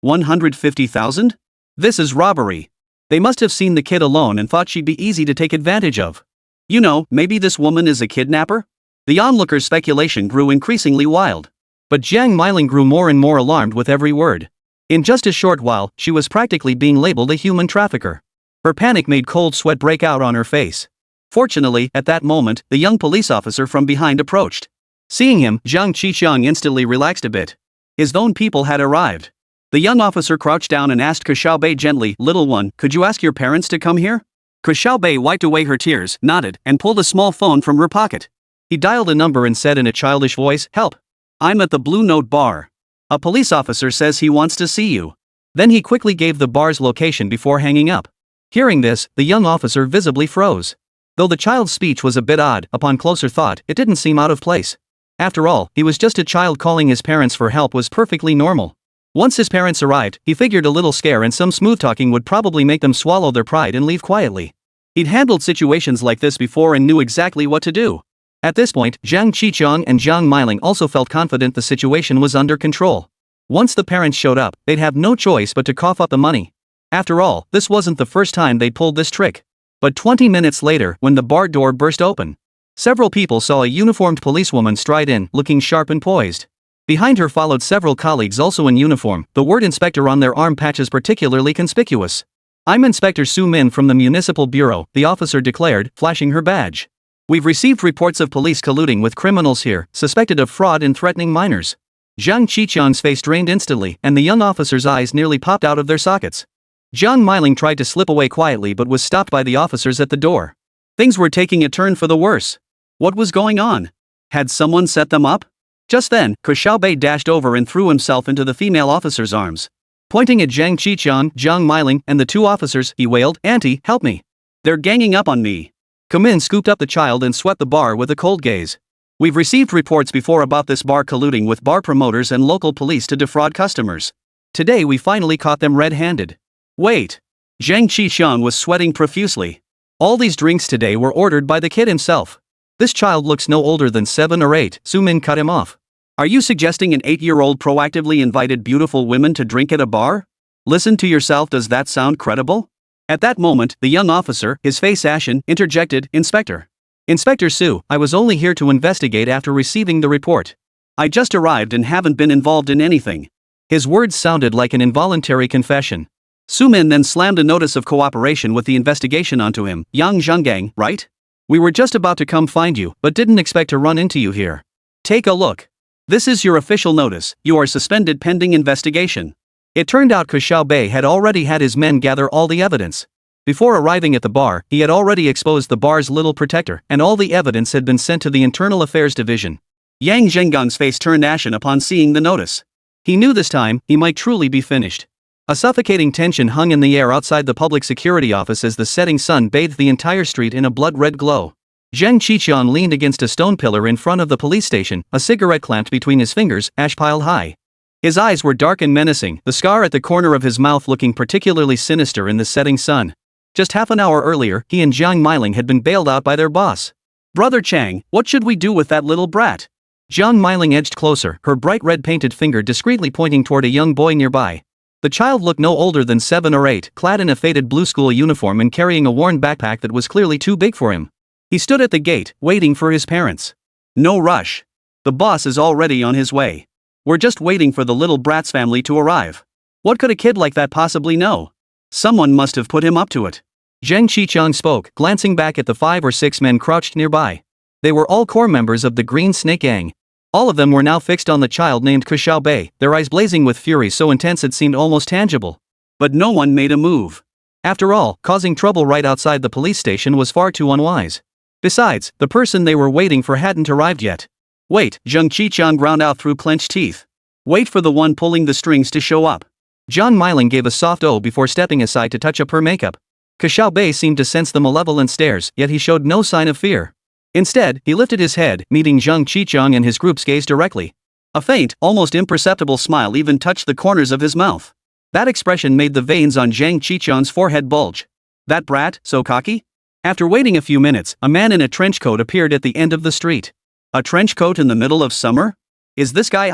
150,000? This is robbery. They must have seen the kid alone and thought she'd be easy to take advantage of. You know, maybe this woman is a kidnapper?" The onlookers' speculation grew increasingly wild. But Jiang Meiling grew more and more alarmed with every word. In just a short while, she was practically being labeled a human trafficker. Her panic made cold sweat break out on her face. Fortunately, at that moment, the young police officer from behind approached. Seeing him, Zhang Qiqiang instantly relaxed a bit. His own people had arrived. The young officer crouched down and asked Ke Xiaobei gently, "Little one, could you ask your parents to come here?" Ke Xiaobei wiped away her tears, nodded, and pulled a small phone from her pocket. He dialed a number and said in a childish voice, "Help. I'm at the Blue Note bar. A police officer says he wants to see you." Then he quickly gave the bar's location before hanging up. Hearing this, the young officer visibly froze. Though the child's speech was a bit odd, upon closer thought, it didn't seem out of place. After all, he was just a child. Calling his parents for help was perfectly normal. Once his parents arrived, he figured a little scare and some smooth talking would probably make them swallow their pride and leave quietly. He'd handled situations like this before and knew exactly what to do. At this point, Zhang Qiqiang and Jiang Meiling also felt confident the situation was under control. Once the parents showed up, they'd have no choice but to cough up the money. After all, this wasn't the first time they'd pulled this trick. But 20 minutes later, when the bar door burst open, several people saw a uniformed policewoman stride in, looking sharp and poised. Behind her followed several colleagues also in uniform, the word inspector on their arm patches particularly conspicuous. "I'm Inspector Su Min from the Municipal Bureau," the officer declared, flashing her badge. "We've received reports of police colluding with criminals here, suspected of fraud and threatening minors." Zhang Qiqiang's face drained instantly, and the young officer's eyes nearly popped out of their sockets. Jiang Meiling tried to slip away quietly but was stopped by the officers at the door. Things were taking a turn for the worse. What was going on? Had someone set them up? Just then, Ke Xiaobei dashed over and threw himself into the female officer's arms. Pointing at Zhang Qiqiang, Jiang Meiling, and the two officers, he wailed, "Auntie, help me. They're ganging up on me." Kamin scooped up the child and swept the bar with a cold gaze. "We've received reports before about this bar colluding with bar promoters and local police to defraud customers. Today we finally caught them red-handed." "Wait." Zhang Qiqiang was sweating profusely. "All these drinks today were ordered by the kid himself. This child looks no older than 7 or 8, Su Min cut him off. "Are you suggesting an 8-year-old proactively invited beautiful women to drink at a bar? Listen to yourself, does that sound credible?" At that moment, the young officer, his face ashen, interjected, Inspector Su, I was only here to investigate after receiving the report. I just arrived and haven't been involved in anything." His words sounded like an involuntary confession. Su Min then slammed a notice of cooperation with the investigation onto him. "Yang Zhenggang, right? We were just about to come find you, but didn't expect to run into you here. Take a look. This is your official notice. You are suspended pending investigation." It turned out Ke Xiaobei had already had his men gather all the evidence. Before arriving at the bar, he had already exposed the bar's little protector, and all the evidence had been sent to the Internal Affairs Division. Yang Zhenggang's face turned ashen upon seeing the notice. He knew this time, he might truly be finished. A suffocating tension hung in the air outside the public security office as the setting sun bathed the entire street in a blood-red glow. Zhang Qiqiang leaned against a stone pillar in front of the police station, a cigarette clamped between his fingers, ash piled high. His eyes were dark and menacing, the scar at the corner of his mouth looking particularly sinister in the setting sun. Just half an hour earlier, he and Jiang Meiling had been bailed out by their boss. "Brother Chang, what should we do with that little brat?" Jiang Meiling edged closer, her bright red painted finger discreetly pointing toward a young boy nearby. The child looked no older than 7 or 8, clad in a faded blue school uniform and carrying a worn backpack that was clearly too big for him. He stood at the gate, waiting for his parents. "No rush. The boss is already on his way. We're just waiting for the little brat's family to arrive. What could a kid like that possibly know? Someone must have put him up to it." Zhang Qiqiang spoke, glancing back at the 5 or 6 men crouched nearby. They were all core members of the Green Snake Gang. All of them were now fixed on the child named Ke Xiaobei, their eyes blazing with fury so intense it seemed almost tangible. But no one made a move. After all, causing trouble right outside the police station was far too unwise. Besides, the person they were waiting for hadn't arrived yet. Wait, Zheng Qiqiang ground out through clenched teeth. Wait for the one pulling the strings to show up. Zhang Meiling gave a soft "oh" before stepping aside to touch up her makeup. Ke Xiaobei seemed to sense the malevolent stares, yet he showed no sign of fear. Instead, he lifted his head, meeting Zheng Qiqiang and his group's gaze directly. A faint, almost imperceptible smile even touched the corners of his mouth. That expression made the veins on Zheng Qiqiang's forehead bulge. That brat, so cocky? After waiting a few minutes, a man in a trench coat appeared at the end of the street. A trench coat in the middle of summer? Is this guy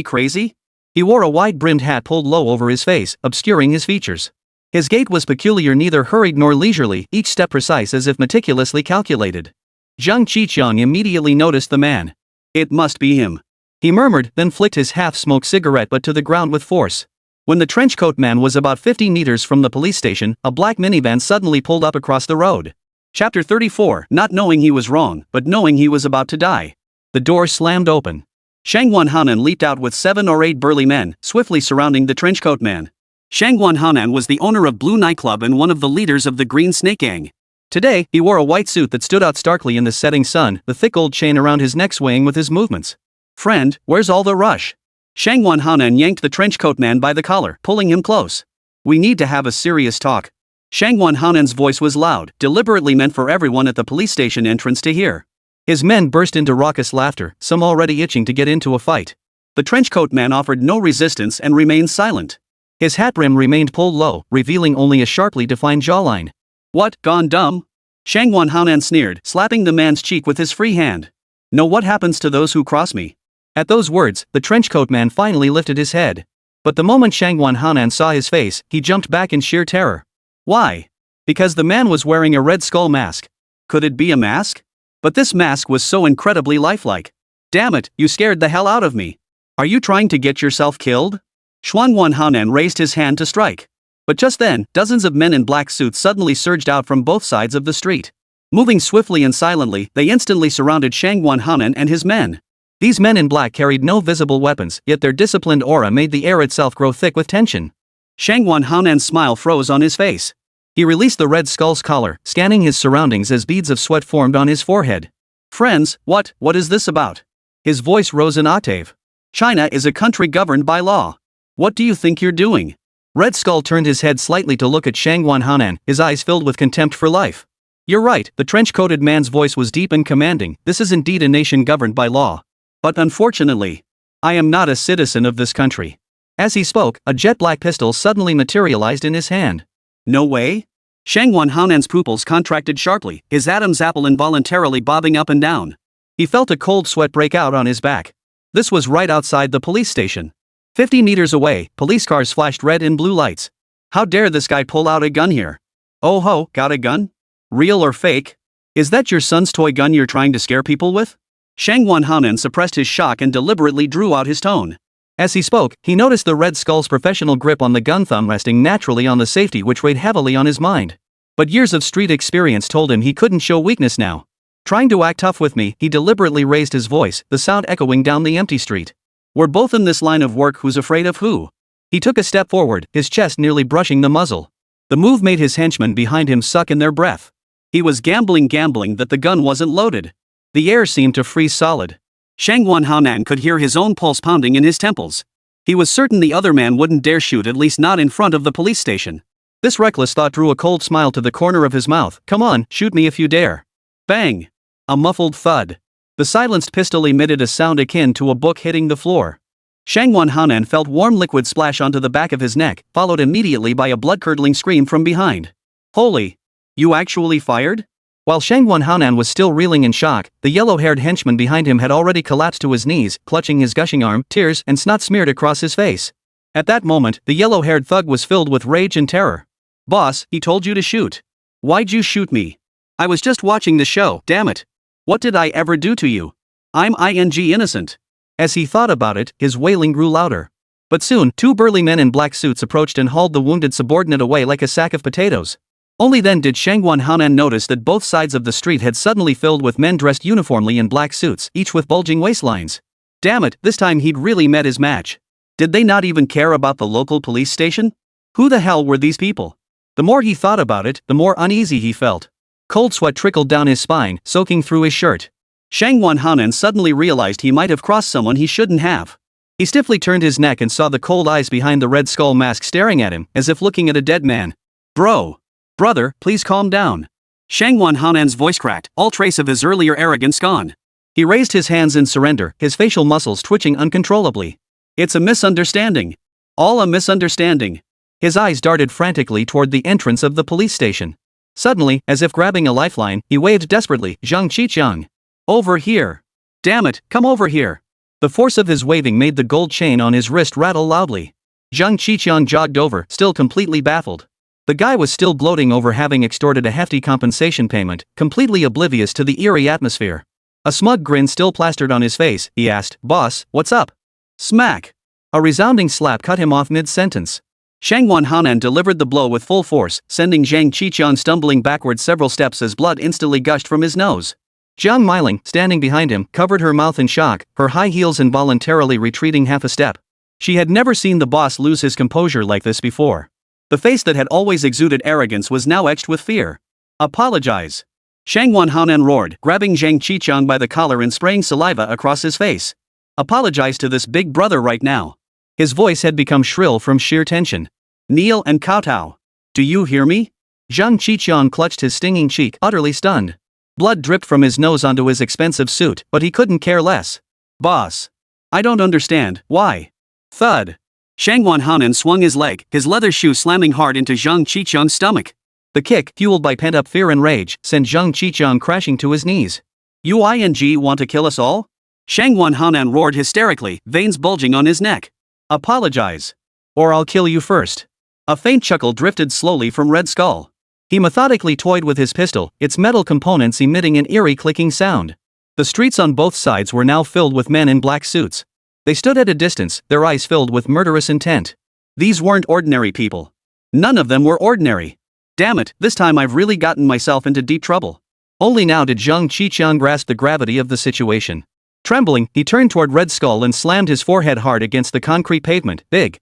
crazy? He wore a wide-brimmed hat pulled low over his face, obscuring his features. His gait was peculiar, neither hurried nor leisurely, each step precise as if meticulously calculated. Zheng Qiqiang immediately noticed the man. It must be him, he murmured, then flicked his half-smoked cigarette butt to the ground with force. When the trenchcoat man was about 50 meters from the police station, a black minivan suddenly pulled up across the road. Chapter 34, not knowing he was wrong, but knowing he was about to die. The door slammed open. Shangguan Hanan leaped out with 7 or 8 burly men, swiftly surrounding the trenchcoat man. Shangguan Hanan was the owner of Blue Nightclub and one of the leaders of the Green Snake Gang. Today, he wore a white suit that stood out starkly in the setting sun, the thick gold chain around his neck swaying with his movements. Friend, where's all the rush? Shangguan Hanan yanked the trenchcoat man by the collar, pulling him close. We need to have a serious talk. Shangguan Hanan's voice was loud, deliberately meant for everyone at the police station entrance to hear. His men burst into raucous laughter, some already itching to get into a fight. The trenchcoat man offered no resistance and remained silent. His hat brim remained pulled low, revealing only a sharply defined jawline. What, gone dumb? Shangguan Hanan sneered, slapping the man's cheek with his free hand. Know what happens to those who cross me? At those words, the trenchcoat man finally lifted his head. But the moment Shangguan Hanan saw his face, he jumped back in sheer terror. Why? Because the man was wearing a red skull mask. Could it be a mask? But this mask was so incredibly lifelike. Damn it, you scared the hell out of me. Are you trying to get yourself killed? Shangguan Hanan raised his hand to strike. But just then, dozens of men in black suits suddenly surged out from both sides of the street. Moving swiftly and silently, they instantly surrounded Shangguan Hanan and his men. These men in black carried no visible weapons, yet their disciplined aura made the air itself grow thick with tension. Shangguan Hanan's smile froze on his face. He released the red skull's collar, scanning his surroundings as beads of sweat formed on his forehead. Friends, what is this about? His voice rose an octave. China is a country governed by law. What do you think you're doing? Red Skull turned his head slightly to look at Shangguan Hanan, his eyes filled with contempt for life. You're right, the trench-coated man's voice was deep and commanding. This is indeed a nation governed by law. But unfortunately, I am not a citizen of this country. As he spoke, a jet-black pistol suddenly materialized in his hand. No way? Shangguan Hanan's pupils contracted sharply, his Adam's apple involuntarily bobbing up and down. He felt a cold sweat break out on his back. This was right outside the police station. 50 meters away, police cars flashed red and blue lights. How dare this guy pull out a gun here? Oh ho, got a gun? Real or fake? Is that your son's toy gun you're trying to scare people with? Shangguan Hanan suppressed his shock and deliberately drew out his tone. As he spoke, he noticed the Red Skull's professional grip on the gun thumb resting naturally on the safety which weighed heavily on his mind. But years of street experience told him he couldn't show weakness now. Trying to act tough with me, he deliberately raised his voice, the sound echoing down the empty street. We're both in this line of work, who's afraid of who? He took a step forward, his chest nearly brushing the muzzle. The move made his henchmen behind him suck in their breath. He was gambling that the gun wasn't loaded. The air seemed to freeze solid. Shangguan Hanan could hear his own pulse pounding in his temples. He was certain the other man wouldn't dare shoot, at least not in front of the police station. This reckless thought drew a cold smile to the corner of his mouth. Come on, shoot me if you dare. Bang! A muffled thud. The silenced pistol emitted a sound akin to a book hitting the floor. Shangguan Hanan felt warm liquid splash onto the back of his neck, followed immediately by a blood-curdling scream from behind. Holy! You actually fired? While Shangguan Hanan was still reeling in shock, the yellow-haired henchman behind him had already collapsed to his knees, clutching his gushing arm, tears and snot smeared across his face. At that moment, the yellow-haired thug was filled with rage and terror. Boss, he told you to shoot. Why'd you shoot me? I was just watching the show, damn it. What did I ever do to you? I'm innocent. As he thought about it, his wailing grew louder. But soon, 2 burly men in black suits approached and hauled the wounded subordinate away like a sack of potatoes. Only then did Shangguan Hanan notice that both sides of the street had suddenly filled with men dressed uniformly in black suits, each with bulging waistlines. Damn it, this time he'd really met his match. Did they not even care about the local police station? Who the hell were these people? The more he thought about it, the more uneasy he felt. Cold sweat trickled down his spine, soaking through his shirt. Shangwan Hanan suddenly realized he might have crossed someone he shouldn't have. He stiffly turned his neck and saw the cold eyes behind the red skull mask staring at him, as if looking at a dead man. Brother, please calm down. Shangwan Hanan's voice cracked, all trace of his earlier arrogance gone. He raised his hands in surrender, his facial muscles twitching uncontrollably. It's a misunderstanding. All a misunderstanding. His eyes darted frantically toward the entrance of the police station. Suddenly, as if grabbing a lifeline, he waved desperately, Zhang Qiqiang. Over here. Damn it, come over here. The force of his waving made the gold chain on his wrist rattle loudly. Zhang Qiqiang jogged over, still completely baffled. The guy was still gloating over having extorted a hefty compensation payment, completely oblivious to the eerie atmosphere. A smug grin still plastered on his face, he asked, Boss, what's up? Smack. A resounding slap cut him off mid-sentence. Shangwan Hanan delivered the blow with full force, sending Zhang Qiqiang stumbling backward several steps as blood instantly gushed from his nose. Jiang Miling, standing behind him, covered her mouth in shock, her high heels involuntarily retreating half a step. She had never seen the boss lose his composure like this before. The face that had always exuded arrogance was now etched with fear. Apologize. Shangwan Hanan roared, grabbing Zhang Qiqiang by the collar and spraying saliva across his face. Apologize to this big brother right now. His voice had become shrill from sheer tension. Kneel and kowtow. Do you hear me? Zhang Qiqiang clutched his stinging cheek, utterly stunned. Blood dripped from his nose onto his expensive suit, but he couldn't care less. Boss. I don't understand, why? Thud. Shangwan Hanan swung his leg, his leather shoe slamming hard into Zhang Qiqiang's stomach. The kick, fueled by pent-up fear and rage, sent Zhang Qiqiang crashing to his knees. You want to kill us all? Shangwan Hanan roared hysterically, veins bulging on his neck. Apologize. Or I'll kill you first. A faint chuckle drifted slowly from Red Skull. He methodically toyed with his pistol, its metal components emitting an eerie clicking sound. The streets on both sides were now filled with men in black suits. They stood at a distance, their eyes filled with murderous intent. These weren't ordinary people. None of them were ordinary. Damn it, this time I've really gotten myself into deep trouble. Only now did Zhang Qiqiang grasp the gravity of the situation. Trembling, he turned toward Red Skull and slammed his forehead hard against the concrete pavement. Big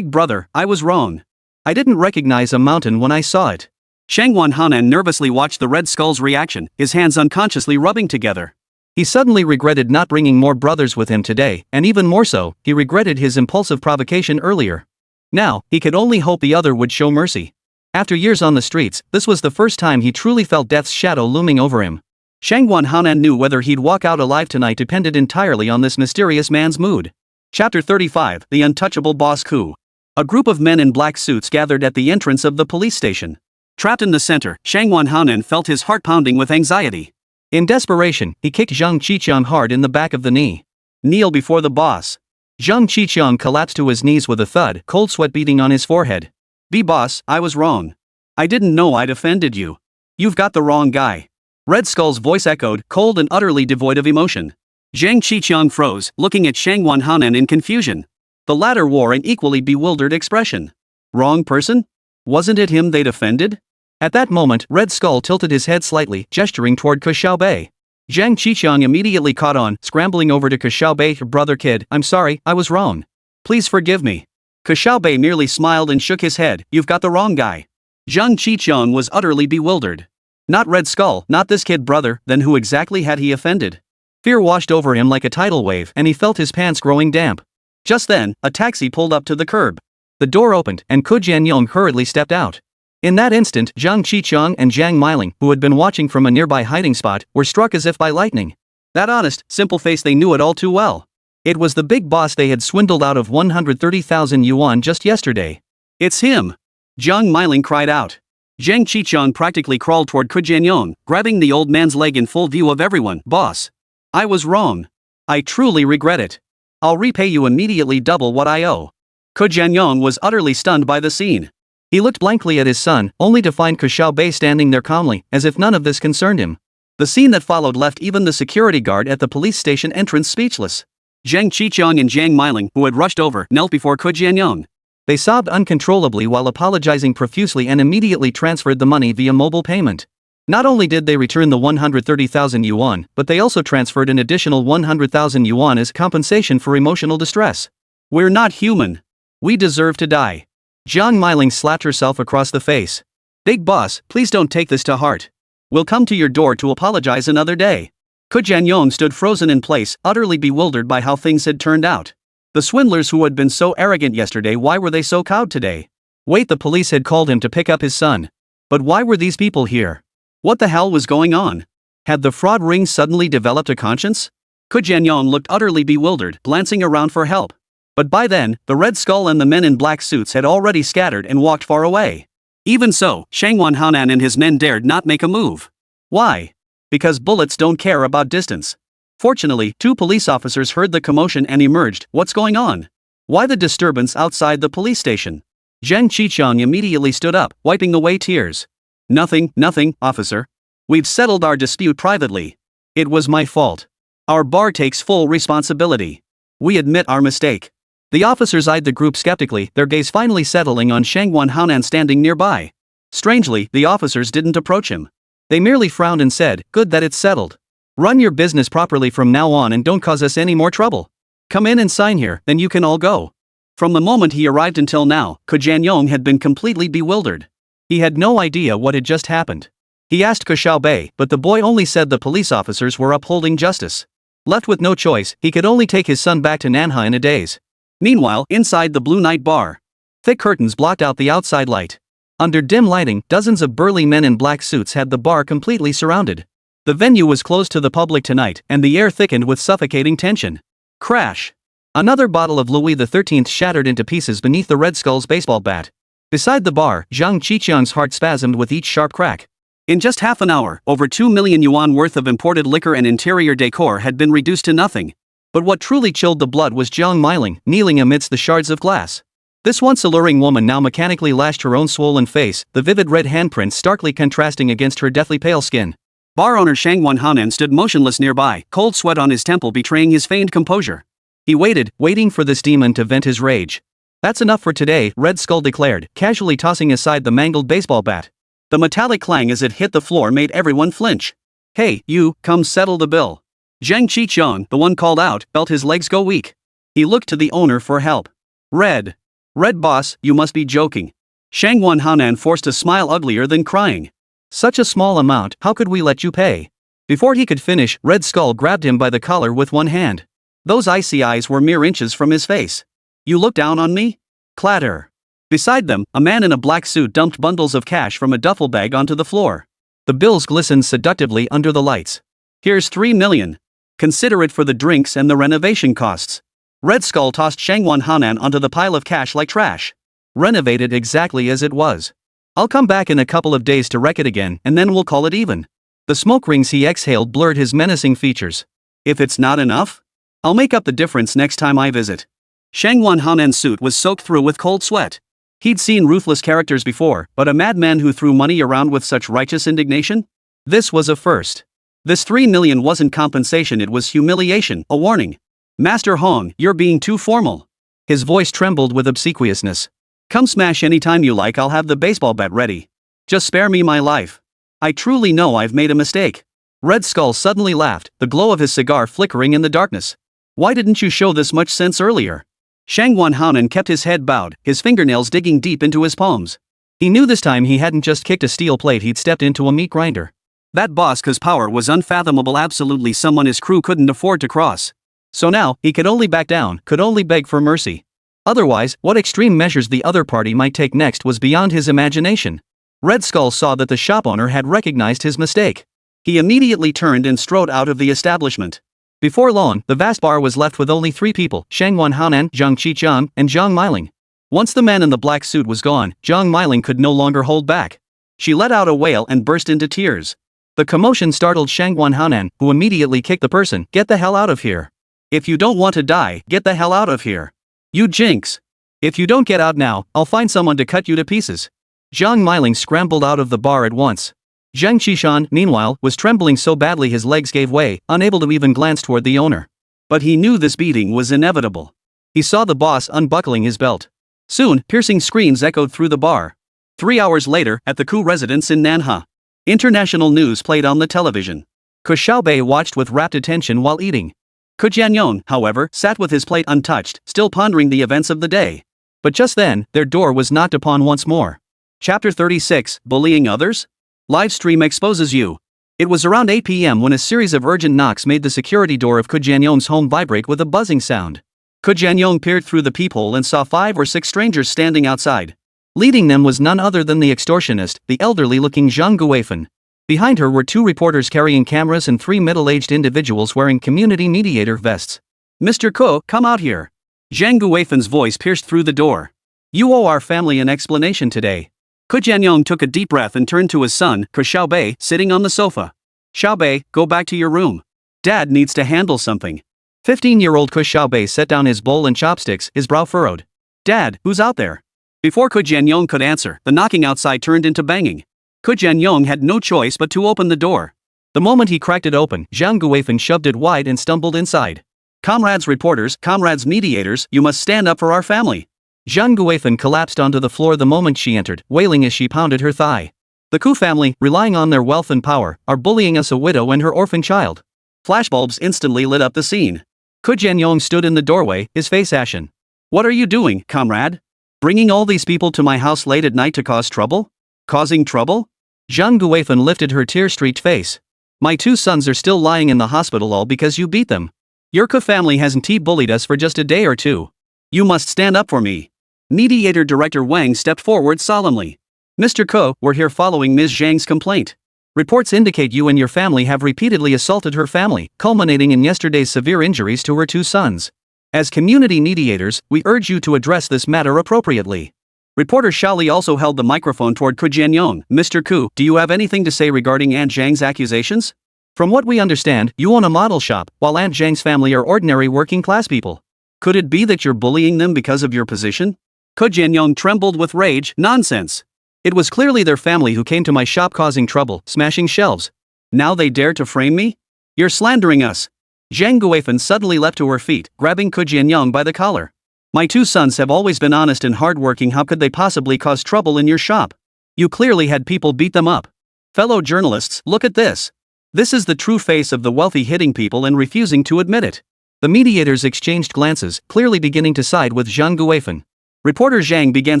brother, I was wrong. I didn't recognize a mountain when I saw it. Shangwan Hanan nervously watched the Red Skull's reaction, his hands unconsciously rubbing together. He suddenly regretted not bringing more brothers with him today, and even more so, he regretted his impulsive provocation earlier. Now, he could only hope the other would show mercy. After years on the streets, this was the first time he truly felt death's shadow looming over him. Shangwan Hanan knew whether he'd walk out alive tonight depended entirely on this mysterious man's mood. Chapter 35, The Untouchable Boss Coup. A group of men in black suits gathered at the entrance of the police station. Trapped in the center, Shangwan Hanan felt his heart pounding with anxiety. In desperation, he kicked Zhang Qiqiang hard in the back of the knee. Kneel before the boss. Zhang Qiqiang collapsed to his knees with a thud, cold sweat beading on his forehead. Boss, I was wrong. I didn't know I'd offended you. You've got the wrong guy. Red Skull's voice echoed, cold and utterly devoid of emotion. Zhang Qiqiang froze, looking at Shangwan Hanan in confusion. The latter wore an equally bewildered expression. Wrong person? Wasn't it him they'd offended? At that moment, Red Skull tilted his head slightly, gesturing toward Ke Xiaobei. Zhang Qiqiang immediately caught on, scrambling over to Ke Xiaobei. Brother kid, I'm sorry, I was wrong. Please forgive me. Ke Xiaobei merely smiled and shook his head. You've got the wrong guy. Zhang Qiqiang was utterly bewildered. Not Red Skull, not this kid brother, then who exactly had he offended? Fear washed over him like a tidal wave, and he felt his pants growing damp. Just then, a taxi pulled up to the curb. The door opened, and Jianyong hurriedly stepped out. In that instant, Zhang Qiqiang and Jiang Miling, who had been watching from a nearby hiding spot, were struck as if by lightning. That honest, simple face, they knew it all too well. It was the big boss they had swindled out of 130,000 yuan just yesterday. It's him! Jiang Miling cried out. Zhang Qiqiang practically crawled toward Jianyong, grabbing the old man's leg in full view of everyone. Boss. I was wrong. I truly regret it. I'll repay you immediately double what I owe. Jianyong was utterly stunned by the scene. He looked blankly at his son, only to find Ke Xiaobei standing there calmly, as if none of this concerned him. The scene that followed left even the security guard at the police station entrance speechless. Zhang Qiqiang and Jiang Miling, who had rushed over, knelt before Jianyong. They sobbed uncontrollably while apologizing profusely and immediately transferred the money via mobile payment. Not only did they return the 130,000 yuan, but they also transferred an additional 100,000 yuan as compensation for emotional distress. We're not human. We deserve to die. Jiang Meiling slapped herself across the face. Big boss, please don't take this to heart. We'll come to your door to apologize another day. Ke Jianyong stood frozen in place, utterly bewildered by how things had turned out. The swindlers who had been so arrogant yesterday, why were they so cowed today? Wait, the police had called him to pick up his son. But why were these people here? What the hell was going on? Had the fraud ring suddenly developed a conscience? Ke Jianyong looked utterly bewildered, glancing around for help. But by then, the Red Skull and the men in black suits had already scattered and walked far away. Even so, Shangwan Haonan and his men dared not make a move. Why? Because bullets don't care about distance. Fortunately, 2 police officers heard the commotion and emerged. What's going on? Why the disturbance outside the police station? Zheng Qichang immediately stood up, wiping away tears. Nothing, officer. We've settled our dispute privately. It was my fault. Our bar takes full responsibility. We admit our mistake. The officers eyed the group skeptically, their gaze finally settling on Shangwan Haonan standing nearby. Strangely, the officers didn't approach him. They merely frowned and said, "Good that it's settled. Run your business properly from now on and don't cause us any more trouble. Come in and sign here, then you can all go." From the moment he arrived until now, Ke Jianyong had been completely bewildered. He had no idea what had just happened. He asked Ke Xiaobei, but the boy only said the police officers were upholding justice. Left with no choice, he could only take his son back to Nanhai in a daze. Meanwhile, inside the Blue Night Bar, thick curtains blocked out the outside light. Under dim lighting, dozens of burly men in black suits had the bar completely surrounded. The venue was closed to the public tonight, and the air thickened with suffocating tension. Crash! Another bottle of Louis XIII shattered into pieces beneath the Red Skull's baseball bat. Beside the bar, Zhang Qichang's heart spasmed with each sharp crack. In just half an hour, over 2 million yuan worth of imported liquor and interior decor had been reduced to nothing. But what truly chilled the blood was Jiang Meiling, kneeling amidst the shards of glass. This once alluring woman now mechanically lashed her own swollen face, the vivid red handprints starkly contrasting against her deathly pale skin. Bar owner Shangwan Haonan stood motionless nearby, cold sweat on his temple betraying his feigned composure. He waited, waiting for this demon to vent his rage. "That's enough for today," Red Skull declared, casually tossing aside the mangled baseball bat. The metallic clang as it hit the floor made everyone flinch. "Hey, you, come settle the bill." Zheng Qichang, the one called out, felt his legs go weak. He looked to the owner for help. Red boss, you must be joking." Shangwan Haonan forced a smile uglier than crying. "Such a small amount, how could we let you pay?" Before he could finish, Red Skull grabbed him by the collar with one hand. Those icy eyes were mere inches from his face. "You look down on me?" Clatter. Beside them, a man in a black suit dumped bundles of cash from a duffel bag onto the floor. The bills glistened seductively under the lights. "Here's 3 million. Consider it for the drinks and the renovation costs." Red Skull tossed Shangwan Haonan onto the pile of cash like trash. "Renovated exactly as it was. I'll come back in a couple of days to wreck it again, and then we'll call it even." The smoke rings he exhaled blurred his menacing features. "If it's not enough, I'll make up the difference next time I visit." Shangwan Haonan's suit was soaked through with cold sweat. He'd seen ruthless characters before, but a madman who threw money around with such righteous indignation? This was a first. This 3 million wasn't compensation, it was humiliation, a warning. "Master Hong, you're being too formal." His voice trembled with obsequiousness. "Come smash anytime you like, I'll have the baseball bat ready. Just spare me my life. I truly know I've made a mistake." Red Skull suddenly laughed, the glow of his cigar flickering in the darkness. "Why didn't you show this much sense earlier?" Shangwan Haonan kept his head bowed, his fingernails digging deep into his palms. He knew this time he hadn't just kicked a steel plate, he'd stepped into a meat grinder. That boss's power was unfathomable, absolutely someone his crew couldn't afford to cross. So now, he could only back down, could only beg for mercy. Otherwise, what extreme measures the other party might take next was beyond his imagination. Red Skull saw that the shop owner had recognized his mistake. He immediately turned and strode out of the establishment. Before long, the vast bar was left with only 3 people, Shangwan Haonan, Zhang Qichang, and Jiang Meiling. Once the man in the black suit was gone, Jiang Meiling could no longer hold back. She let out a wail and burst into tears. The commotion startled Shangwan Haonan, who immediately kicked the person. "Get the hell out of here. If you don't want to die, get the hell out of here. You jinx. If you don't get out now, I'll find someone to cut you to pieces." Jiang Meiling scrambled out of the bar at once. Zheng Qichang, meanwhile, was trembling so badly his legs gave way, unable to even glance toward the owner. But he knew this beating was inevitable. He saw the boss unbuckling his belt. Soon, piercing screams echoed through the bar. 3 hours later, at the Ku residence in Nanhwa. International news played on the television. Ke Xiaobei watched with rapt attention while eating. Ke Jianyong, however, sat with his plate untouched, still pondering the events of the day. But just then, their door was knocked upon once more. Chapter 36, Bullying Others? Live stream exposes you. It was around 8 p.m. when a series of urgent knocks made the security door of Ke Jianyong's home vibrate with a buzzing sound. Ke Jianyong peered through the peephole and saw 5 or 6 strangers standing outside. Leading them was none other than the extortionist, the elderly-looking Zhang Guifan. Behind her were 2 reporters carrying cameras and 3 middle-aged individuals wearing community mediator vests. Mr. Ko, come out here. Zhang Guifan's voice pierced through the door. You owe our family an explanation today. Ke Jianyong took a deep breath and turned to his son, Ke Xiaobei, sitting on the sofa. Xiaobei, go back to your room. Dad needs to handle something. 15-year-old Ke Xiaobei set down his bowl and chopsticks, his brow furrowed. Dad, who's out there? Before Ke Jianyong could answer, the knocking outside turned into banging. Ke Jianyong had no choice but to open the door. The moment he cracked it open, Zhang Guifan shoved it wide and stumbled inside. Comrades reporters, comrades mediators, you must stand up for our family. Zhang Guifan collapsed onto the floor the moment she entered, wailing as she pounded her thigh. The Ku family, relying on their wealth and power, are bullying us, a widow and her orphan child. Flashbulbs instantly lit up the scene. Ke Jianyong stood in the doorway, his face ashen. What are you doing, comrade? Bringing all these people to my house late at night to cause trouble? Causing trouble? Zhang Guifan lifted her tear-streaked face. My 2 sons are still lying in the hospital, all because you beat them. Your Ke family hasn't bullied us for just a day or 2. You must stand up for me. Mediator Director Wang stepped forward solemnly. Mr. Ko, we're here following Ms. Zhang's complaint. Reports indicate you and your family have repeatedly assaulted her family, culminating in yesterday's severe injuries to her 2 sons. As community mediators, we urge you to address this matter appropriately. Reporter Xiaoli also held the microphone toward Ke Jianyong. Mr. Ku, do you have anything to say regarding Aunt Zhang's accusations? From what we understand, you own a model shop, while Aunt Zhang's family are ordinary working-class people. Could it be that you're bullying them because of your position? Ke Jianyong trembled with rage. Nonsense. It was clearly their family who came to my shop causing trouble, smashing shelves. Now they dare to frame me? You're slandering us. Zhang Guifan suddenly leapt to her feet, grabbing Ke Jianyong by the collar. My 2 sons have always been honest and hardworking. How could they possibly cause trouble in your shop? You clearly had people beat them up. Fellow journalists, look at this. This is the true face of the wealthy hitting people and refusing to admit it. The mediators exchanged glances, clearly beginning to side with Zhang Guifan. Reporter Zhang began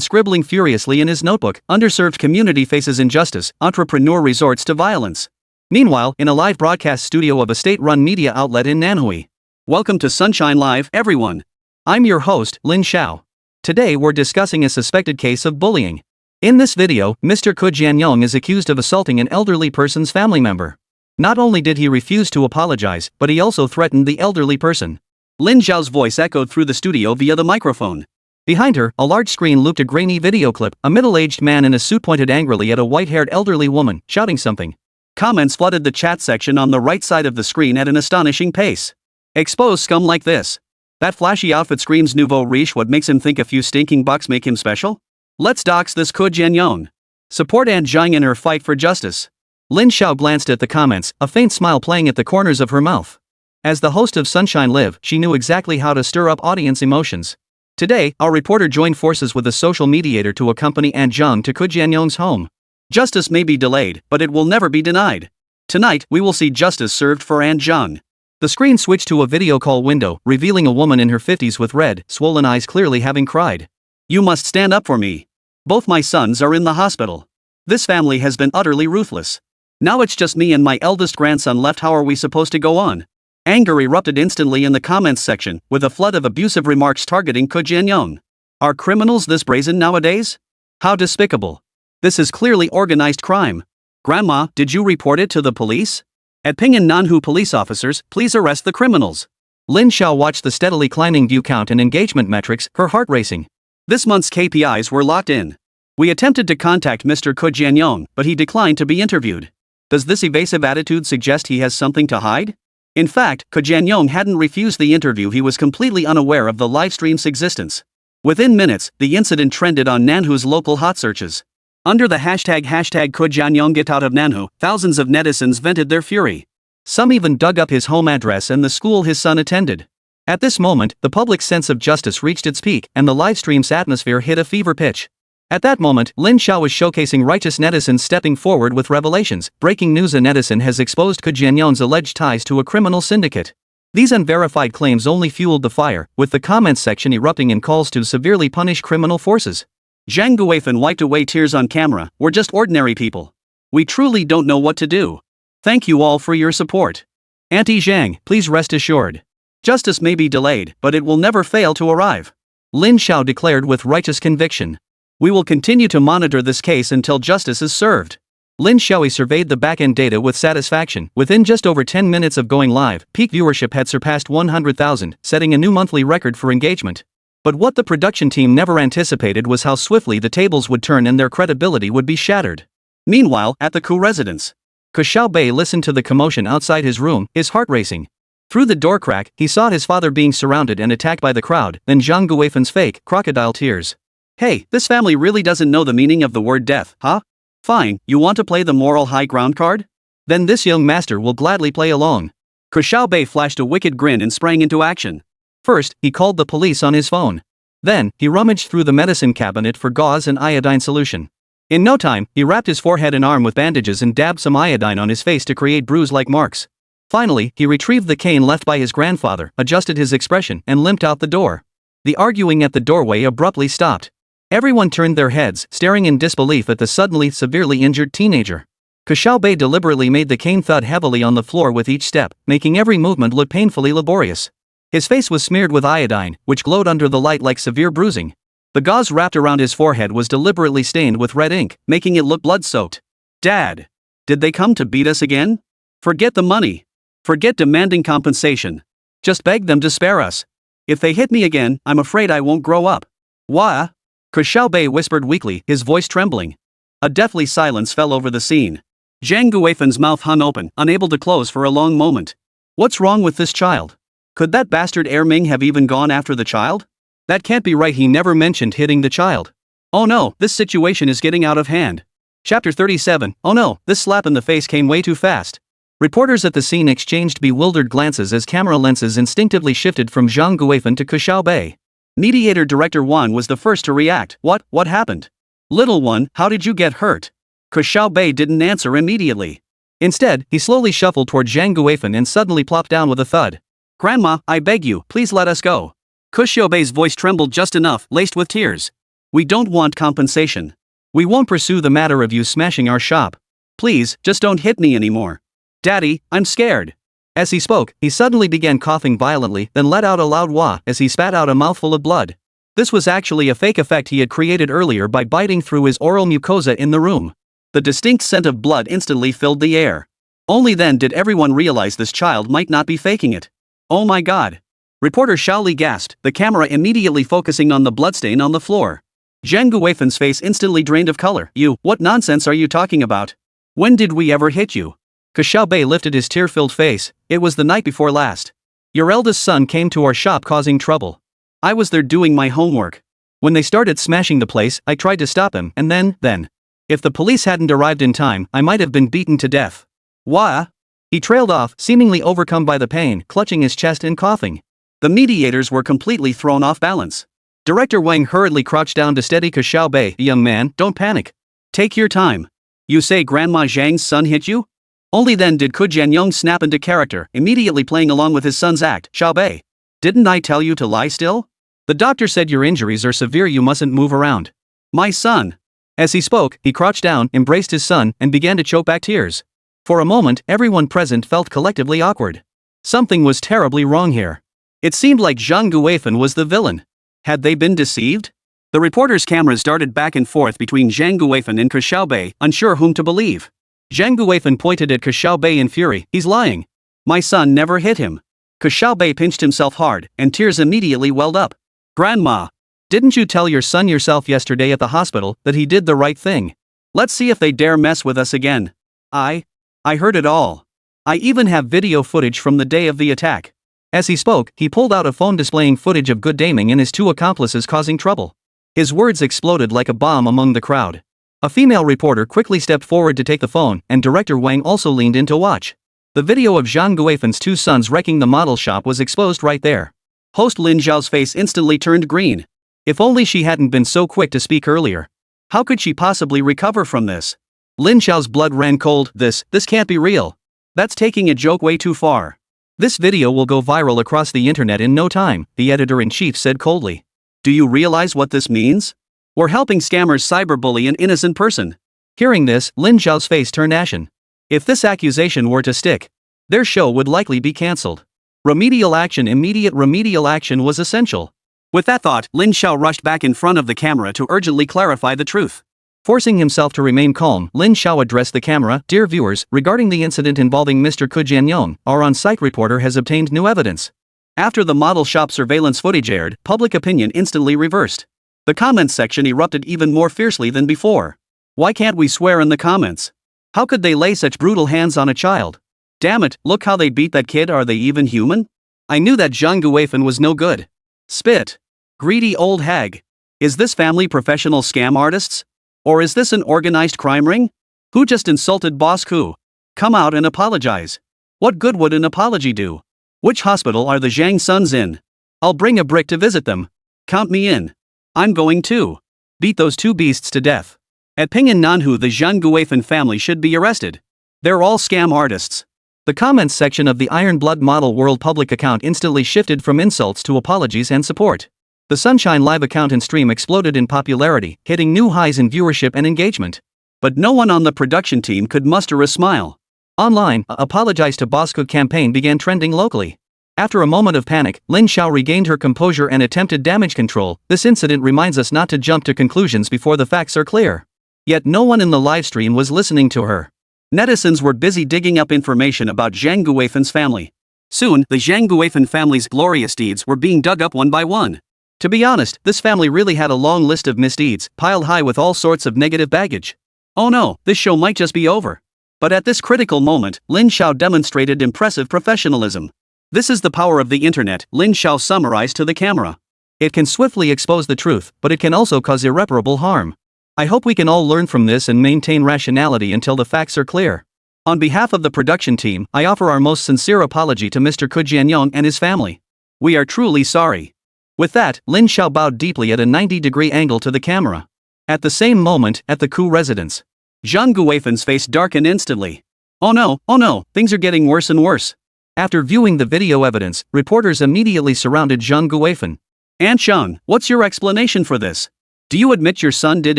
scribbling furiously in his notebook. Underserved community faces injustice, entrepreneur resorts to violence. Meanwhile, in a live broadcast studio of a state-run media outlet in Nanhui. Welcome to Sunshine Live, everyone. I'm your host, Lin Xiao. Today we're discussing a suspected case of bullying. In this video, Mr. Ke Jianyong is accused of assaulting an elderly person's family member. Not only did he refuse to apologize, but he also threatened the elderly person. Lin Xiao's voice echoed through the studio via the microphone. Behind her, a large screen looped a grainy video clip. A middle-aged man in a suit pointed angrily at a white-haired elderly woman, shouting something. Comments flooded the chat section on the right side of the screen at an astonishing pace. Expose scum like this. That flashy outfit screams nouveau riche. What makes him think a few stinking bucks make him special? Let's dox this Ke Jianyong. Support Aunt Zhang in her fight for justice. Lin Xiao glanced at the comments, a faint smile playing at the corners of her mouth. As the host of Sunshine Live, she knew exactly how to stir up audience emotions. Today, our reporter joined forces with a social mediator to accompany Aunt Zhang to Ke Jianyong's home. Justice may be delayed, but it will never be denied. Tonight, we will see justice served for Aunt Zhang. The screen switched to a video call window, revealing a woman in her 50s with red, swollen eyes, clearly having cried. You must stand up for me. Both my sons are in the hospital. This family has been utterly ruthless. Now it's just me and my eldest grandson left. How are we supposed to go on? Anger erupted instantly in the comments section, with a flood of abusive remarks targeting Ke Jianyong. Are criminals this brazen nowadays? How despicable. This is clearly organized crime. Grandma, did you report it to the police? At Ping'an Nanhu police officers, please arrest the criminals. Lin Xiao watched the steadily climbing view count and engagement metrics, her heart racing. This month's KPIs were locked in. We attempted to contact Mr. Ke Jianyong, but he declined to be interviewed. Does this evasive attitude suggest he has something to hide? In fact, Ke Jianyong hadn't refused the interview. He was completely unaware of the livestream's existence. Within minutes, the incident trended on Nanhu's local hot searches. Under the hashtag Ke Jianyong get out of Nanhu, thousands of netizens vented their fury. Some even dug up his home address and the school his son attended. At this moment, the public's sense of justice reached its peak, and the livestream's atmosphere hit a fever pitch. At that moment, Lin Xiao was showcasing righteous netizens stepping forward with revelations. Breaking news: a netizen has exposed Ke Jianyong's alleged ties to a criminal syndicate. These unverified claims only fueled the fire, with the comments section erupting in calls to severely punish criminal forces. Zhang Guifan wiped away tears on camera. We're just ordinary people. We truly don't know what to do. Thank you all for your support. Auntie Zhang, please rest assured. Justice may be delayed, but it will never fail to arrive. Lin Xiao declared with righteous conviction. We will continue to monitor this case until justice is served. Lin Xiaobei surveyed the back-end data with satisfaction. Within just over 10 minutes of going live, peak viewership had surpassed 100,000, setting a new monthly record for engagement. But what the production team never anticipated was how swiftly the tables would turn and their credibility would be shattered. Meanwhile, at the Ku residence, Ke Xiaobei listened to the commotion outside his room, his heart racing. Through the door crack, he saw his father being surrounded and attacked by the crowd, then Zhang Guifan's fake, crocodile tears. Hey, this family really doesn't know the meaning of the word death, huh? Fine, you want to play the moral high ground card? Then this young master will gladly play along. Ke Xiaobei flashed a wicked grin and sprang into action. First, he called the police on his phone. Then, he rummaged through the medicine cabinet for gauze and iodine solution. In no time, he wrapped his forehead and arm with bandages and dabbed some iodine on his face to create bruise-like marks. Finally, he retrieved the cane left by his grandfather, adjusted his expression, and limped out the door. The arguing at the doorway abruptly stopped. Everyone turned their heads, staring in disbelief at the suddenly severely injured teenager. Ke Xiaobei deliberately made the cane thud heavily on the floor with each step, making every movement look painfully laborious. His face was smeared with iodine, which glowed under the light like severe bruising. The gauze wrapped around his forehead was deliberately stained with red ink, making it look blood-soaked. Dad! Did they come to beat us again? Forget the money. Forget demanding compensation. Just beg them to spare us. If they hit me again, I'm afraid I won't grow up. Wah? Ke Xiaobei whispered weakly, his voice trembling. A deathly silence fell over the scene. Zhang Guifan's mouth hung open, unable to close for a long moment. What's wrong with this child? Could that bastard Air Ming have even gone after the child? That can't be right, he never mentioned hitting the child. Oh no, this situation is getting out of hand. Chapter 37, oh no, this slap in the face came way too fast. Reporters at the scene exchanged bewildered glances as camera lenses instinctively shifted from Zhang Guifan to Ke Xiaobei. Mediator Director Wan was the first to react. What happened? Little one, how did you get hurt? Ke Xiaobei didn't answer immediately. Instead, he slowly shuffled toward Zhang Guifan and suddenly plopped down with a thud. Grandma, I beg you, please let us go. Ke Xiaobei's voice trembled just enough, laced with tears. We don't want compensation. We won't pursue the matter of you smashing our shop. Please, just don't hit me anymore. Daddy, I'm scared. As he spoke, he suddenly began coughing violently, then let out a loud wah as he spat out a mouthful of blood. This was actually a fake effect he had created earlier by biting through his oral mucosa in the room. The distinct scent of blood instantly filled the air. Only then did everyone realize this child might not be faking it. Oh my god. Reporter Xiaoli gasped, the camera immediately focusing on the bloodstain on the floor. Zhang Guifan's face instantly drained of color. What nonsense are you talking about? When did we ever hit you? Ke Xiaobei lifted his tear-filled face. It was the night before last. Your eldest son came to our shop causing trouble. I was there doing my homework. When they started smashing the place, I tried to stop them, and then. If the police hadn't arrived in time, I might have been beaten to death. Wah? He trailed off, seemingly overcome by the pain, clutching his chest and coughing. The mediators were completely thrown off balance. Director Wang hurriedly crouched down to steady Ke Xiaobei. Young man, don't panic. Take your time. You say Grandma Zhang's son hit you? Only then did Jianyong snap into character, immediately playing along with his son's act. Xiaobei. Didn't I tell you to lie still? The doctor said your injuries are severe, you mustn't move around. My son. As he spoke, he crouched down, embraced his son, and began to choke back tears. For a moment, everyone present felt collectively awkward. Something was terribly wrong here. It seemed like Zhang Guifan was the villain. Had they been deceived? The reporters' cameras darted back and forth between Zhang Guifan and Ke Xiaobei, unsure whom to believe. Zhang Guifan pointed at Ke Xiaobei in fury. He's lying. My son never hit him. Ke Xiaobei pinched himself hard, and tears immediately welled up. Grandma, didn't you tell your son yourself yesterday at the hospital that he did the right thing? Let's see if they dare mess with us again. I heard it all. I even have video footage from the day of the attack. As he spoke, he pulled out a phone displaying footage of Good Daming and his two accomplices causing trouble. His words exploded like a bomb among the crowd. A female reporter quickly stepped forward to take the phone, and Director Wang also leaned in to watch. The video of Zhang Guifan's two sons wrecking the model shop was exposed right there. Host Lin Zhao's face instantly turned green. If only she hadn't been so quick to speak earlier. How could she possibly recover from this? Lin Xiao's blood ran cold. This can't be real. That's taking a joke way too far. This video will go viral across the internet in no time, the editor-in-chief said coldly. Do you realize what this means? We're helping scammers cyberbully an innocent person. Hearing this, Lin Xiao's face turned ashen. If this accusation were to stick, their show would likely be cancelled. Immediate remedial action was essential. With that thought, Lin Xiao rushed back in front of the camera to urgently clarify the truth. Forcing himself to remain calm, Lin Xiao addressed the camera. Dear viewers, regarding the incident involving Mr. Ke Jianyong, our on-site reporter has obtained new evidence. After the model shop surveillance footage aired, public opinion instantly reversed. The comments section erupted even more fiercely than before. Why can't we swear in the comments? How could they lay such brutal hands on a child? Damn it, look how they beat that kid, are they even human? I knew that Zhang Guifan was no good. Spit. Greedy old hag. Is this family professional scam artists? Or is this an organized crime ring? Who just insulted Boss Ku? Come out and apologize. What good would an apology do? Which hospital are the Zhang sons in? I'll bring a brick to visit them. Count me in. I'm going to beat those two beasts to death. At Ping'an Nanhu, the Zhang Guifan family should be arrested. They're all scam artists. The comments section of the Iron Blood Model World public account instantly shifted from insults to apologies and support. The Sunshine Live account and stream exploded in popularity, hitting new highs in viewership and engagement. But no one on the production team could muster a smile. Online, a "Apologize to Boss Ku" campaign began trending locally. After a moment of panic, Lin Xiao regained her composure and attempted damage control. This incident reminds us not to jump to conclusions before the facts are clear. Yet no one in the livestream was listening to her. Netizens were busy digging up information about Zhang Guifan's family. Soon, the Zhang Guifan family's glorious deeds were being dug up one by one. To be honest, this family really had a long list of misdeeds, piled high with all sorts of negative baggage. Oh no, this show might just be over. But at this critical moment, Lin Xiao demonstrated impressive professionalism. This is the power of the internet, Lin Xiao summarized to the camera. It can swiftly expose the truth, but it can also cause irreparable harm. I hope we can all learn from this and maintain rationality until the facts are clear. On behalf of the production team, I offer our most sincere apology to Mr. Ke Jianyong and his family. We are truly sorry. With that, Lin Xiao bowed deeply at a 90-degree angle to the camera. At the same moment, at the Ku residence, Zhang Guifan's face darkened instantly. Oh no, things are getting worse and worse. After viewing the video evidence, reporters immediately surrounded Zhang Guifan. Aunt Zhang, what's your explanation for this? Do you admit your son did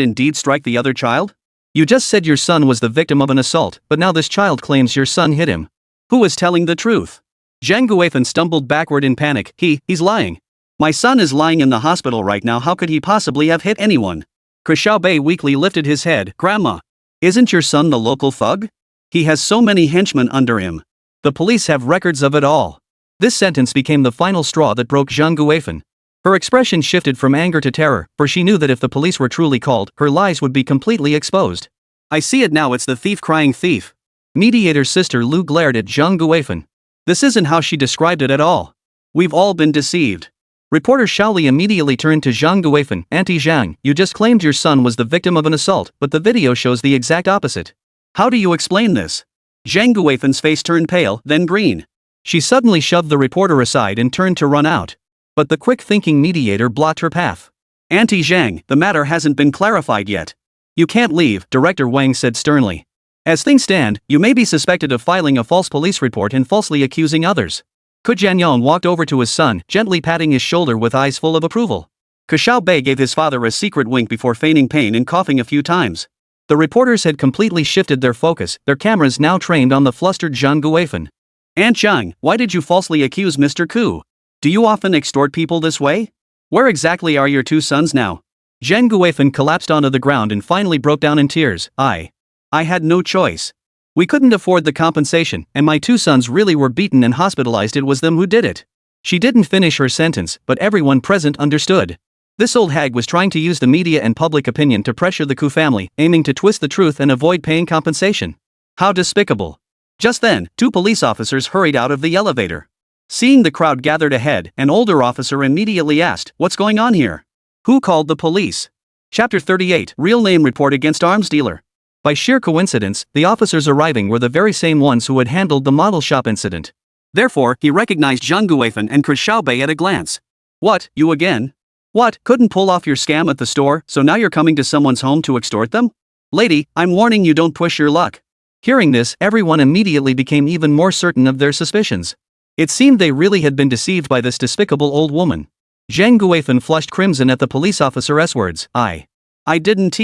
indeed strike the other child? You just said your son was the victim of an assault, but now this child claims your son hit him. Who is telling the truth? Zhang Guifan stumbled backward in panic. He's lying. My son is lying in the hospital right now. How could he possibly have hit anyone? Ke Xiaobei weakly lifted his head. Grandma, isn't your son the local thug? He has so many henchmen under him. The police have records of it all. This sentence became the final straw that broke Zhang Guifan. Her expression shifted from anger to terror, for she knew that if the police were truly called, her lies would be completely exposed. I see it now, it's the thief crying thief. Mediator's sister Lu glared at Zhang Guifan. This isn't how she described it at all. We've all been deceived. Reporter Xiaoli immediately turned to Zhang Guifan. Auntie Zhang, you just claimed your son was the victim of an assault, but the video shows the exact opposite. How do you explain this? Zhang Guifan's face turned pale, then green. She suddenly shoved the reporter aside and turned to run out. But the quick-thinking mediator blocked her path. Auntie Zhang, the matter hasn't been clarified yet. You can't leave, Director Wang said sternly. As things stand, you may be suspected of filing a false police report and falsely accusing others. Ke Jianyong walked over to his son, gently patting his shoulder with eyes full of approval. Ke Xiaobei gave his father a secret wink before feigning pain and coughing a few times. The reporters had completely shifted their focus, their cameras now trained on the flustered Zhang Guifan. Aunt Zhang, why did you falsely accuse Mr. Ku? Do you often extort people this way? Where exactly are your two sons now? Zhang Guifan collapsed onto the ground and finally broke down in tears. I had no choice. We couldn't afford the compensation, and my two sons really were beaten and hospitalized. It was them who did it. She didn't finish her sentence, but everyone present understood. This old hag was trying to use the media and public opinion to pressure the Ku family, aiming to twist the truth and avoid paying compensation. How despicable. Just then, two police officers hurried out of the elevator. Seeing the crowd gathered ahead, an older officer immediately asked, "What's going on here? Who called the police?" Chapter 38, Real Name Report Against Arms Dealer. By sheer coincidence, the officers arriving were the very same ones who had handled the model shop incident. Therefore, he recognized Zhang Guifan and Ke Xiaobei at a glance. What, you again? What, couldn't pull off your scam at the store, so now you're coming to someone's home to extort them? Lady, I'm warning you, don't push your luck. Hearing this, everyone immediately became even more certain of their suspicions. It seemed they really had been deceived by this despicable old woman. Zhang Guifan flushed crimson at the police officer's words. I didn't.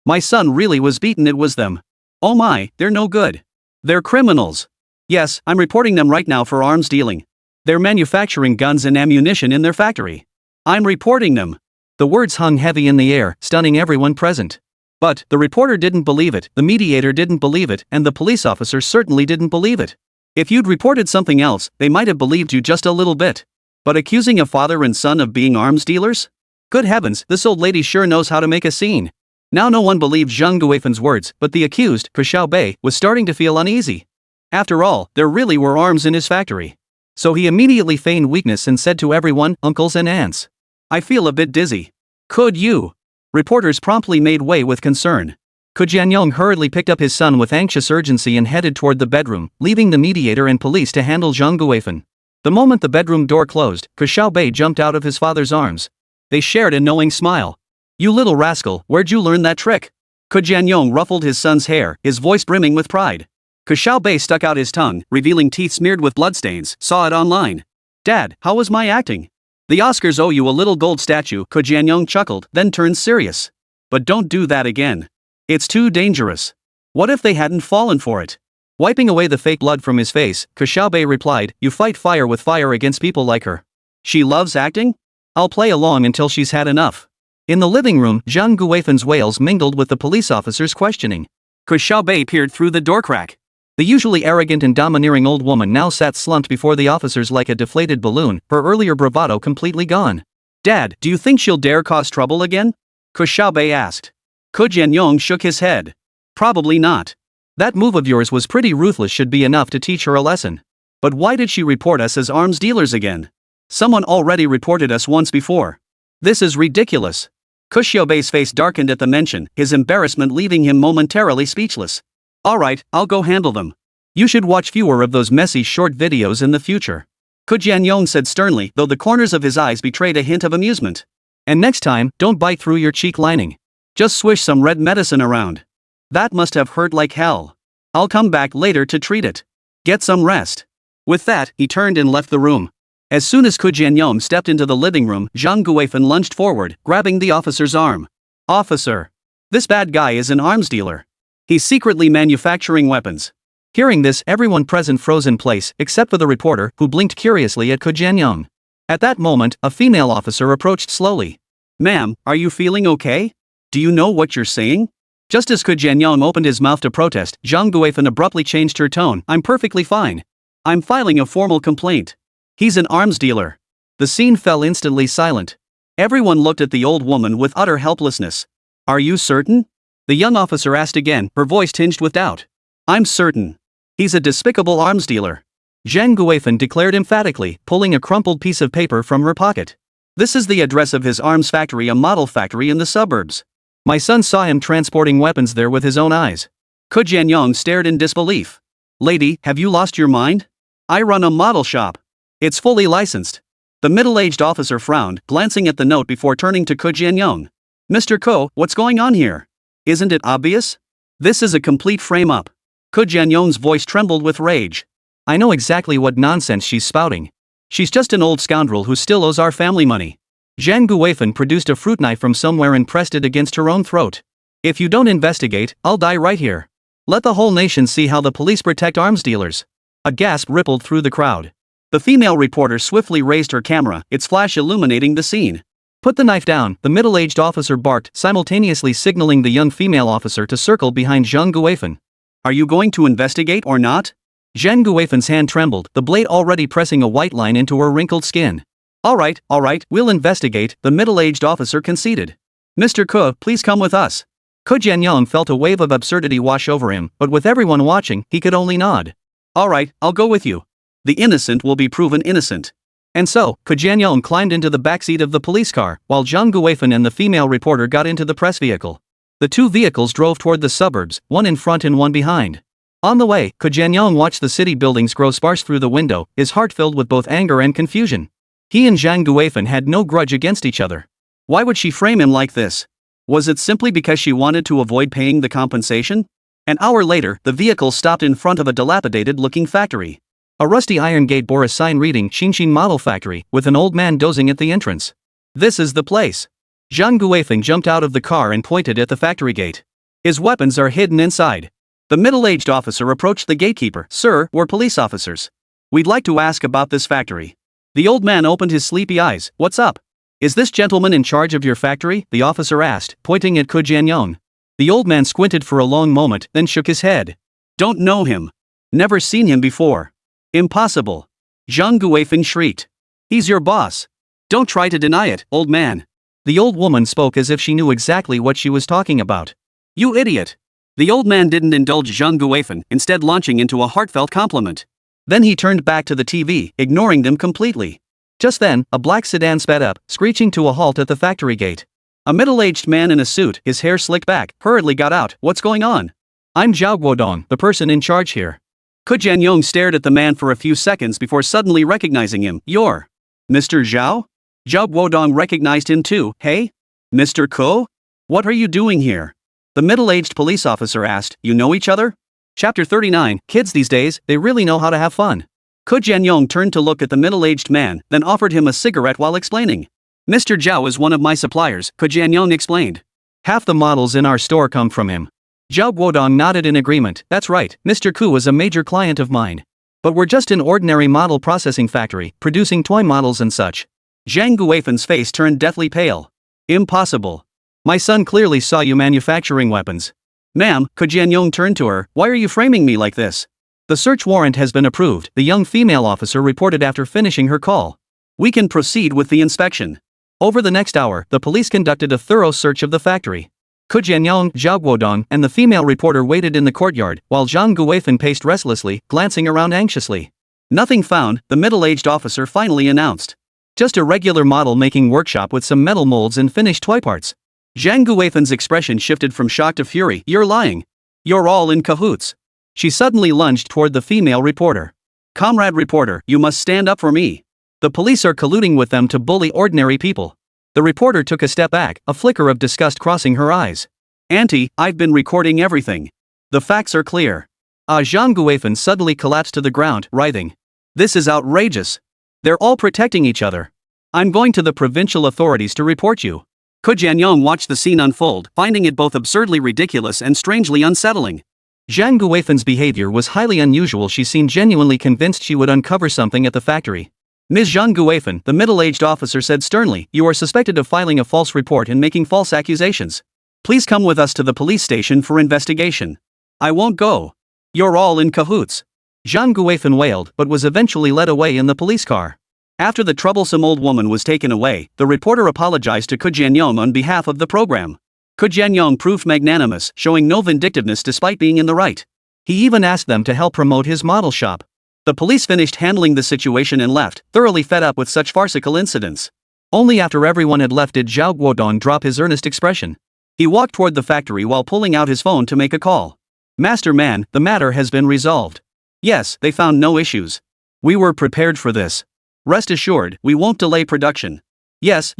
My son really was beaten, it was them. Oh my, they're no good. They're criminals. Yes, I'm reporting them right now for arms dealing. They're manufacturing guns and ammunition in their factory. I'm reporting them. The words hung heavy in the air, stunning everyone present. But the reporter didn't believe it, the mediator didn't believe it, and the police officer certainly didn't believe it. If you'd reported something else, they might have believed you just a little bit. But accusing a father and son of being arms dealers? Good heavens, this old lady sure knows how to make a scene. Now no one believed Zhang Guifan's words, but the accused, Ke Xiaobei, was starting to feel uneasy. After all, there really were arms in his factory. So he immediately feigned weakness and said to everyone, uncles and aunts, I feel a bit dizzy. Could you? Reporters promptly made way with concern. Jianyong hurriedly picked up his son with anxious urgency and headed toward the bedroom, leaving the mediator and police to handle Zhang Guifan. The moment the bedroom door closed, Ke Xiaobei jumped out of his father's arms. They shared a knowing smile. You little rascal, where'd you learn that trick? Jianyong ruffled his son's hair, his voice brimming with pride. Ke Xiaobei stuck out his tongue, revealing teeth smeared with bloodstains. Saw it online. Dad, how was my acting? The Oscars owe you a little gold statue. Jianyong chuckled, then turned serious. But don't do that again. It's too dangerous. What if they hadn't fallen for it? Wiping away the fake blood from his face, Ke Xiaobei replied, you fight fire with fire against people like her. She loves acting? I'll play along until she's had enough. In the living room, Zhang Guifan's wails mingled with the police officer's questioning. Ke Xiaobei peered through the door crack. The usually arrogant and domineering old woman now sat slumped before the officers like a deflated balloon, her earlier bravado completely gone. Dad, do you think she'll dare cause trouble again? Ke Xiaobei asked. Jianyong shook his head. Probably not. That move of yours was pretty ruthless, should be enough to teach her a lesson. But why did she report us as arms dealers again? Someone already reported us once before. This is ridiculous. Ke Xiaobei's face darkened at the mention, his embarrassment leaving him momentarily speechless. Alright, I'll go handle them. You should watch fewer of those messy short videos in the future. Jianyong said sternly, though the corners of his eyes betrayed a hint of amusement. And next time, don't bite through your cheek lining. Just swish some red medicine around. That must have hurt like hell. I'll come back later to treat it. Get some rest. With that, he turned and left the room. As soon as Jianyong stepped into the living room, Zhang Guifan lunged forward, grabbing the officer's arm. Officer. This bad guy is an arms dealer. He's secretly manufacturing weapons. Hearing this, everyone present froze in place, except for the reporter, who blinked curiously at Jianyong. At that moment, a female officer approached slowly. Ma'am, are you feeling okay? Do you know what you're saying? Just as Jianyong opened his mouth to protest, Zhang Guifan abruptly changed her tone. I'm perfectly fine. I'm filing a formal complaint. He's an arms dealer. The scene fell instantly silent. Everyone looked at the old woman with utter helplessness. Are you certain? The young officer asked again, her voice tinged with doubt. I'm certain. He's a despicable arms dealer. Zhang Guifan declared emphatically, pulling a crumpled piece of paper from her pocket. This is the address of his arms factory, a model factory in the suburbs. My son saw him transporting weapons there with his own eyes. Jianyong stared in disbelief. Lady, have you lost your mind? I run a model shop. It's fully licensed. The middle-aged officer frowned, glancing at the note before turning to Jianyong. Mr. Ko, what's going on here? Isn't it obvious? This is a complete frame-up. Jianyong's voice trembled with rage. I know exactly what nonsense she's spouting. She's just an old scoundrel who still owes our family money. Zhang Guifan produced a fruit knife from somewhere and pressed it against her own throat. If you don't investigate, I'll die right here. Let the whole nation see how the police protect arms dealers. A gasp rippled through the crowd. The female reporter swiftly raised her camera, its flash illuminating the scene. Put the knife down, the middle-aged officer barked, simultaneously signaling the young female officer to circle behind Zhang Guifan. Are you going to investigate or not? Zhang Guifan's hand trembled, the blade already pressing a white line into her wrinkled skin. All right, we'll investigate, the middle-aged officer conceded. Mr. Ke, please come with us. Jianyong felt a wave of absurdity wash over him, but with everyone watching, he could only nod. All right, I'll go with you. The innocent will be proven innocent. And so, Jianyong climbed into the backseat of the police car, while Zhang Guifan and the female reporter got into the press vehicle. The two vehicles drove toward the suburbs, one in front and one behind. On the way, Jianyong watched the city buildings grow sparse through the window, his heart filled with both anger and confusion. He and Zhang Guifan had no grudge against each other. Why would she frame him like this? Was it simply because she wanted to avoid paying the compensation? An hour later, the vehicle stopped in front of a dilapidated-looking factory. A rusty iron gate bore a sign reading Xinshin Model Factory, with an old man dozing at the entrance. This is the place. Zhang Guifeng jumped out of the car and pointed at the factory gate. His weapons are hidden inside. The middle-aged officer approached the gatekeeper. Sir, we're police officers. We'd like to ask about this factory. The old man opened his sleepy eyes. What's up? Is this gentleman in charge of your factory? The officer asked, pointing at Ke Jianyong. The old man squinted for a long moment, then shook his head. Don't know him. Never seen him before. Impossible. Zhang Guifeng shrieked. He's your boss. Don't try to deny it, old man. The old woman spoke as if she knew exactly what she was talking about. You idiot. The old man didn't indulge Zhang Guifeng, instead launching into a heartfelt compliment. Then he turned back to the TV, ignoring them completely. Just then, a black sedan sped up, screeching to a halt at the factory gate. A middle-aged man in a suit, his hair slicked back, hurriedly got out. What's going on? I'm Zhao Guodong, the person in charge here. Ke Jianyong stared at the man for a few seconds before suddenly recognizing him. You're Mr. Zhao? Zhao Guodong recognized him too. Hey? Mr. Ko? What are you doing here? The middle-aged police officer asked. You know each other? Chapter 39. Kids these days, they really know how to have fun. Ke Jianyong turned to look at the middle-aged man, then offered him a cigarette while explaining. Mr. Zhao is one of my suppliers, Ke Jianyong explained. Half the models in our store come from him. Zhao Guodong nodded in agreement. That's right, Mr. Ku is a major client of mine. But we're just an ordinary model processing factory, producing toy models and such. Zhang Guifeng's face turned deathly pale. Impossible. My son clearly saw you manufacturing weapons. Ma'am, Ke Jianyong turned to her. Why are you framing me like this? The search warrant has been approved, the young female officer reported after finishing her call. We can proceed with the inspection. Over the next hour, the police conducted a thorough search of the factory. Ke Jianyong, Zhao Guodong, and the female reporter waited in the courtyard, while Zhang Guifeng paced restlessly, glancing around anxiously. Nothing found, the middle-aged officer finally announced. Just a regular model-making workshop with some metal molds and finished toy parts. Zhang Guifeng's expression shifted from shock to fury. You're lying. You're all in cahoots. She suddenly lunged toward the female reporter. Comrade reporter, you must stand up for me. The police are colluding with them to bully ordinary people. The reporter took a step back, a flicker of disgust crossing her eyes. Auntie, I've been recording everything. The facts are clear. Zhang Guifeng suddenly collapsed to the ground, writhing. This is outrageous. They're all protecting each other. I'm going to the provincial authorities to report you. Ke Jianyong watched the scene unfold, finding it both absurdly ridiculous and strangely unsettling. Zhang Guifeng's behavior was highly unusual. She seemed genuinely convinced she would uncover something at the factory. Ms. Zhang Guifeng, the middle-aged officer said sternly, you are suspected of filing a false report and making false accusations. Please come with us to the police station for investigation. I won't go. You're all in cahoots. Zhang Guifeng wailed, but was eventually led away in the police car. After the troublesome old woman was taken away, the reporter apologized to Ke Jianyong on behalf of the program. Ke Jianyong proved magnanimous, showing no vindictiveness despite being in the right. He even asked them to help promote his model shop. The police finished handling the situation and left, thoroughly fed up with such farcical incidents. Only after everyone had left did Zhao Guodong drop his earnest expression. He walked toward the factory while pulling out his phone to make a call. Master man, the matter has been resolved. Yes, they found no issues. We were prepared for this. Rest assured, we won't delay production. Yes.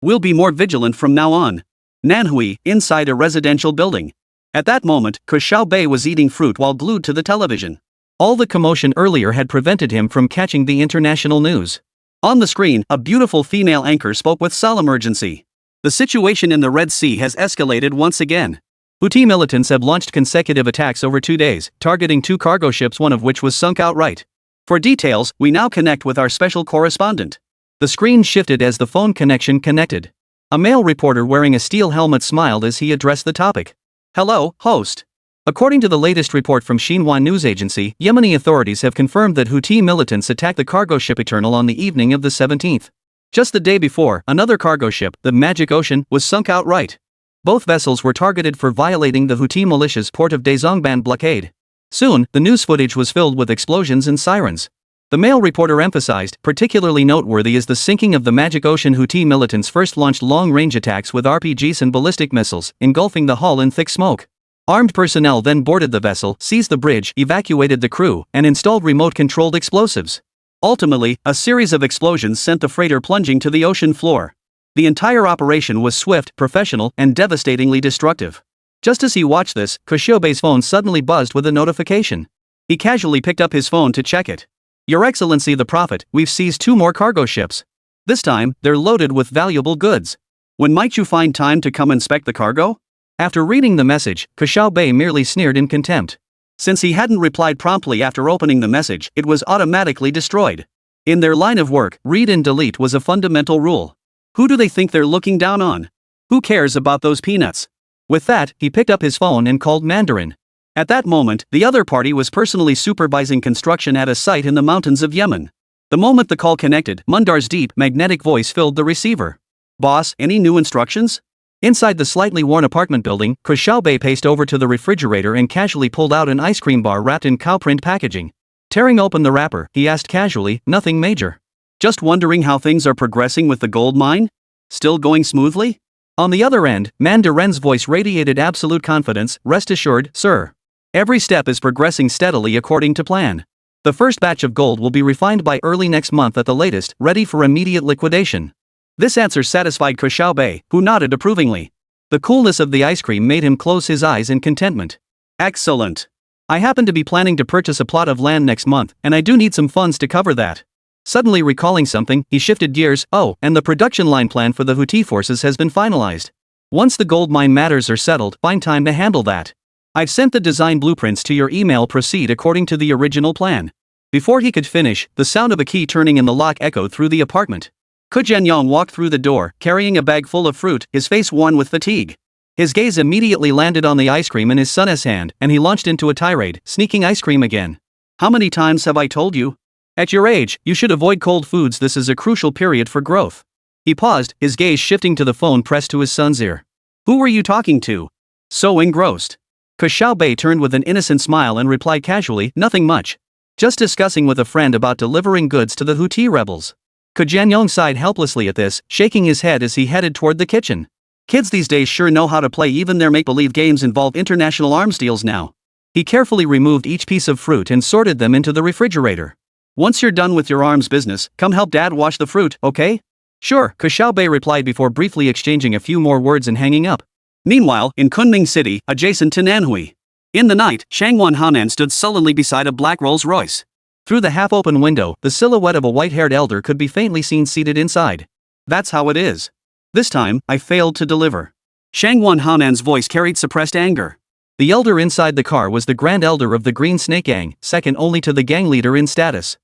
We'll be more vigilant from now on. Manhwa, inside a residential building. At that moment, Ke Xiaobei was eating fruit while glued to the television. All the commotion earlier had prevented him from catching the international news. On the screen, a beautiful female anchor spoke with solemn urgency. The situation in the Red Sea has escalated once again. Houthi militants have launched consecutive attacks over 2 days, targeting 2 cargo ships, one of which was sunk outright. For details, we now connect with our special correspondent. The screen shifted as the phone connection connected. A male reporter wearing a steel helmet smiled as he addressed the topic. Hello, host. According to the latest report from Xinhua news agency, Yemeni authorities have confirmed that Houthi militants attacked the cargo ship Eternal on the evening of the 17th. Just the day before, another cargo ship, the Magic Ocean, was sunk outright. Both vessels were targeted for violating the Houthi militia's port of Dezongban blockade. Soon, the news footage was filled with explosions and sirens. The male reporter emphasized, particularly noteworthy is the sinking of the Magic Ocean. Houthi militants first launched long-range attacks with RPGs and ballistic missiles, engulfing the hull in thick smoke. Armed personnel then boarded the vessel, seized the bridge, evacuated the crew, and installed remote-controlled explosives. Ultimately, a series of explosions sent the freighter plunging to the ocean floor. The entire operation was swift, professional, and devastatingly destructive. Just as he watched this, Ke Xiaobei's phone suddenly buzzed with a notification. He casually picked up his phone to check it. Your Excellency the Prophet, we've seized 2 more cargo ships. This time, they're loaded with valuable goods. When might you find time to come inspect the cargo? After reading the message, Ke Xiaobei merely sneered in contempt. Since he hadn't replied promptly after opening the message, it was automatically destroyed. In their line of work, read and delete was a fundamental rule. Who do they think they're looking down on? Who cares about those peanuts? With that, he picked up his phone and called Mandarin. At that moment, the other party was personally supervising construction at a site in the mountains of Yemen. The moment the call connected, Mundar's deep, magnetic voice filled the receiver. Boss, any new instructions? Inside the slightly worn apartment building, Ke Xiaobei paced over to the refrigerator and casually pulled out an ice cream bar wrapped in cow print packaging. Tearing open the wrapper, he asked casually, nothing major. Just wondering how things are progressing with the gold mine? Still going smoothly? On the other end, Mandarin's voice radiated absolute confidence, rest assured, sir. Every step is progressing steadily according to plan. The first batch of gold will be refined by early next month at the latest, ready for immediate liquidation. This answer satisfied Ke Xiaobei, who nodded approvingly. The coolness of the ice cream made him close his eyes in contentment. Excellent. I happen to be planning to purchase a plot of land next month, and I do need some funds to cover that. Suddenly recalling something, he shifted gears. Oh, and the production line plan for the Houthi forces has been finalized. Once the gold mine matters are settled, find time to handle that. I've sent the design blueprints to your email. Proceed according to the original plan. Before he could finish, the sound of a key turning in the lock echoed through the apartment. Jianyong walked through the door, carrying a bag full of fruit, his face worn with fatigue. His gaze immediately landed on the ice cream in his son's hand, and he launched into a tirade, sneaking ice cream again. How many times have I told you? At your age, you should avoid cold foods. This is a crucial period for growth. He paused, his gaze shifting to the phone pressed to his son's ear. Who were you talking to? So engrossed. Ke Xiaobei turned with an innocent smile and replied casually, nothing much. Just discussing with a friend about delivering goods to the Houthi rebels. Jianyong sighed helplessly at this, shaking his head as he headed toward the kitchen. Kids these days sure know how to play. Even their make-believe games involve international arms deals now. He carefully removed each piece of fruit and sorted them into the refrigerator. Once you're done with your arms business, come help Dad wash the fruit, okay? Sure, Ke Xiaobei replied before briefly exchanging a few more words and hanging up. Meanwhile, in Kunming City, adjacent to Nanhui. In the night, Shangwan Hanan stood sullenly beside a black Rolls-Royce. Through the half-open window, the silhouette of a white-haired elder could be faintly seen seated inside. That's how it is. This time, I failed to deliver. Shangwan Hanan's voice carried suppressed anger. The elder inside the car was the Grand Elder of the Green Snake Gang, second only to the gang leader in status.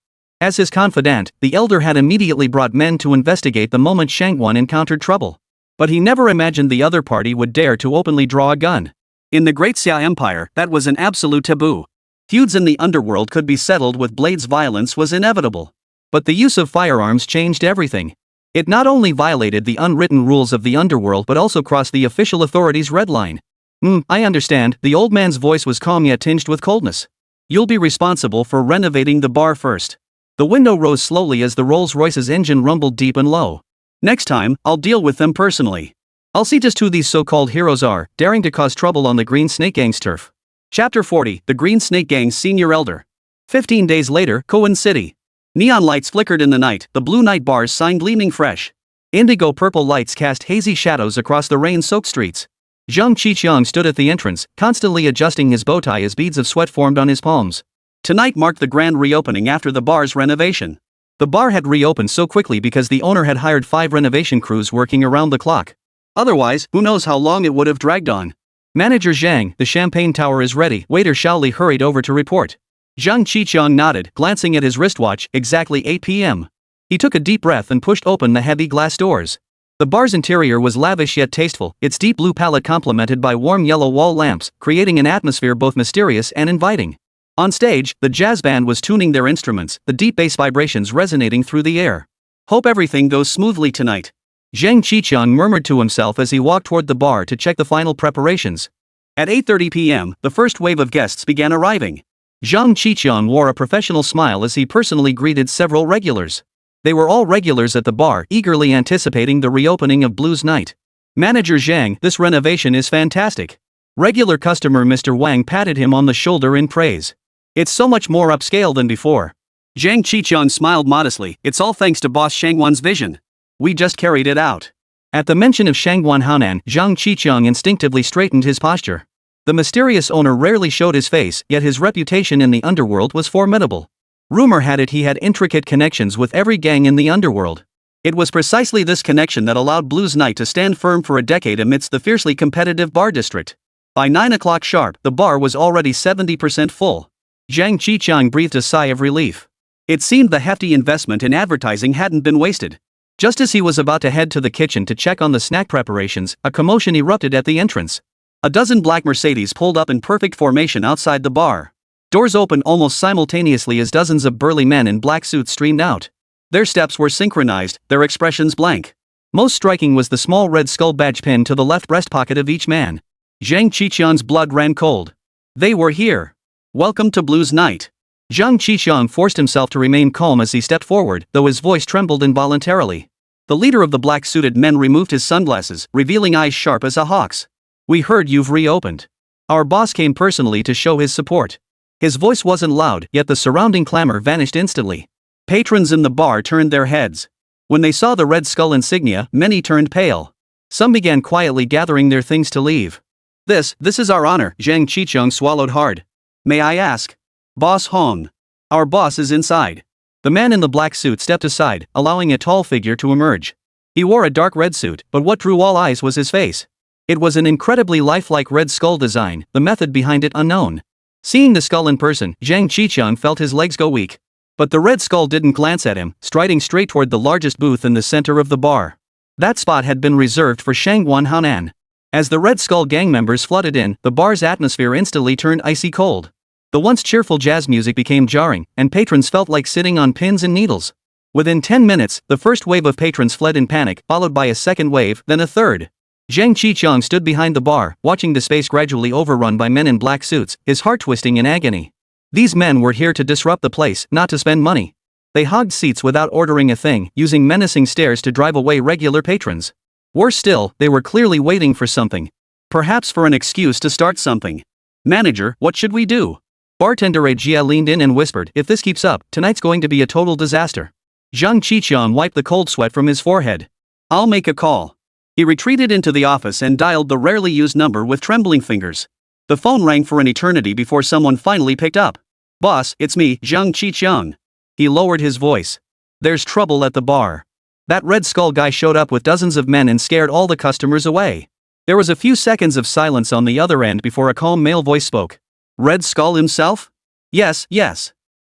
As his confidant, the elder had immediately brought men to investigate the moment Shangwan encountered trouble. But he never imagined the other party would dare to openly draw a gun. In the Great Xia Empire, that was an absolute taboo. Feuds in the underworld could be settled with blades. Violence was inevitable. But the use of firearms changed everything. It not only violated the unwritten rules of the underworld but also crossed the official authorities' red line. I understand, the old man's voice was calm yet tinged with coldness. You'll be responsible for renovating the bar first. The window rose slowly as the Rolls-Royce's engine rumbled deep and low. Next time, I'll deal with them personally. I'll see just who these so-called heroes are, daring to cause trouble on the Green Snake Gang's turf. Chapter 40, The Green Snake Gang's Senior Elder. 15 days later, Koan City. Neon lights flickered in the night, the blue night bars sign gleaming fresh. Indigo-purple lights cast hazy shadows across the rain-soaked streets. Zhang Qiqiang stood at the entrance, constantly adjusting his bow tie as beads of sweat formed on his palms. Tonight marked the grand reopening after the bar's renovation. The bar had reopened so quickly because the owner had hired 5 renovation crews working around the clock. Otherwise, who knows how long it would have dragged on. Manager Zhang, the champagne tower is ready. Waiter Shaoli hurried over to report. Zhang Qiqiang nodded, glancing at his wristwatch, exactly 8 p.m. He took a deep breath and pushed open the heavy glass doors. The bar's interior was lavish yet tasteful, its deep blue palette complemented by warm yellow wall lamps, creating an atmosphere both mysterious and inviting. On stage, the jazz band was tuning their instruments, the deep bass vibrations resonating through the air. Hope everything goes smoothly tonight. Zhang Qiqiang murmured to himself as he walked toward the bar to check the final preparations. At 8:30 p.m., the first wave of guests began arriving. Zhang Qiqiang wore a professional smile as he personally greeted several regulars. They were all regulars at the bar, eagerly anticipating the reopening of Blues Night. Manager Zhang, this renovation is fantastic. Regular customer Mr. Wang patted him on the shoulder in praise. It's so much more upscale than before. Zhang Qiqiang smiled modestly. It's all thanks to Boss Shangwan's vision. We just carried it out. At the mention of Shangguan Haonan, Zhang Qiqiang instinctively straightened his posture. The mysterious owner rarely showed his face, yet his reputation in the underworld was formidable. Rumor had it he had intricate connections with every gang in the underworld. It was precisely this connection that allowed Blue's Night to stand firm for a decade amidst the fiercely competitive bar district. By 9 o'clock sharp, the bar was already 70% full. Zhang Qiqiang breathed a sigh of relief. It seemed the hefty investment in advertising hadn't been wasted. Just as he was about to head to the kitchen to check on the snack preparations, a commotion erupted at the entrance. A dozen black Mercedes pulled up in perfect formation outside the bar. Doors opened almost simultaneously as dozens of burly men in black suits streamed out. Their steps were synchronized, their expressions blank. Most striking was the small red skull badge pinned to the left breast pocket of each man. Zhang Qiqiang's blood ran cold. They were here. Welcome to Blue's Night. Zhang Qiqiang forced himself to remain calm as he stepped forward, though his voice trembled involuntarily. The leader of the black-suited men removed his sunglasses, revealing eyes sharp as a hawk's. We heard you've reopened. Our boss came personally to show his support. His voice wasn't loud, yet the surrounding clamor vanished instantly. Patrons in the bar turned their heads. When they saw the red skull insignia, many turned pale. Some began quietly gathering their things to leave. This is our honor, Zhang Qiqiang swallowed hard. May I ask? Boss Hong. Our boss is inside. The man in the black suit stepped aside, allowing a tall figure to emerge. He wore a dark red suit, but what drew all eyes was his face. It was an incredibly lifelike red skull design, the method behind it unknown. Seeing the skull in person, Zhang Qiqiang felt his legs go weak. But the red skull didn't glance at him, striding straight toward the largest booth in the center of the bar. That spot had been reserved for Shangguan Haonan. As the Red Skull gang members flooded in, the bar's atmosphere instantly turned icy cold. The once cheerful jazz music became jarring, and patrons felt like sitting on pins and needles. Within 10 minutes, the first wave of patrons fled in panic, followed by a second wave, then a third. Zhang Qiqiang stood behind the bar, watching the space gradually overrun by men in black suits, his heart twisting in agony. These men were here to disrupt the place, not to spend money. They hogged seats without ordering a thing, using menacing stares to drive away regular patrons. Worse still, they were clearly waiting for something. Perhaps for an excuse to start something. Manager, what should we do? Bartender Jia leaned in and whispered, if this keeps up, tonight's going to be a total disaster. Zhang Qiqiang wiped the cold sweat from his forehead. I'll make a call. He retreated into the office and dialed the rarely used number with trembling fingers. The phone rang for an eternity before someone finally picked up. Boss, it's me, Zhang Qiqiang. He lowered his voice. There's trouble at the bar. That Red Skull guy showed up with dozens of men and scared all the customers away. There was a few seconds of silence on the other end before a calm male voice spoke. Red Skull himself? Yes.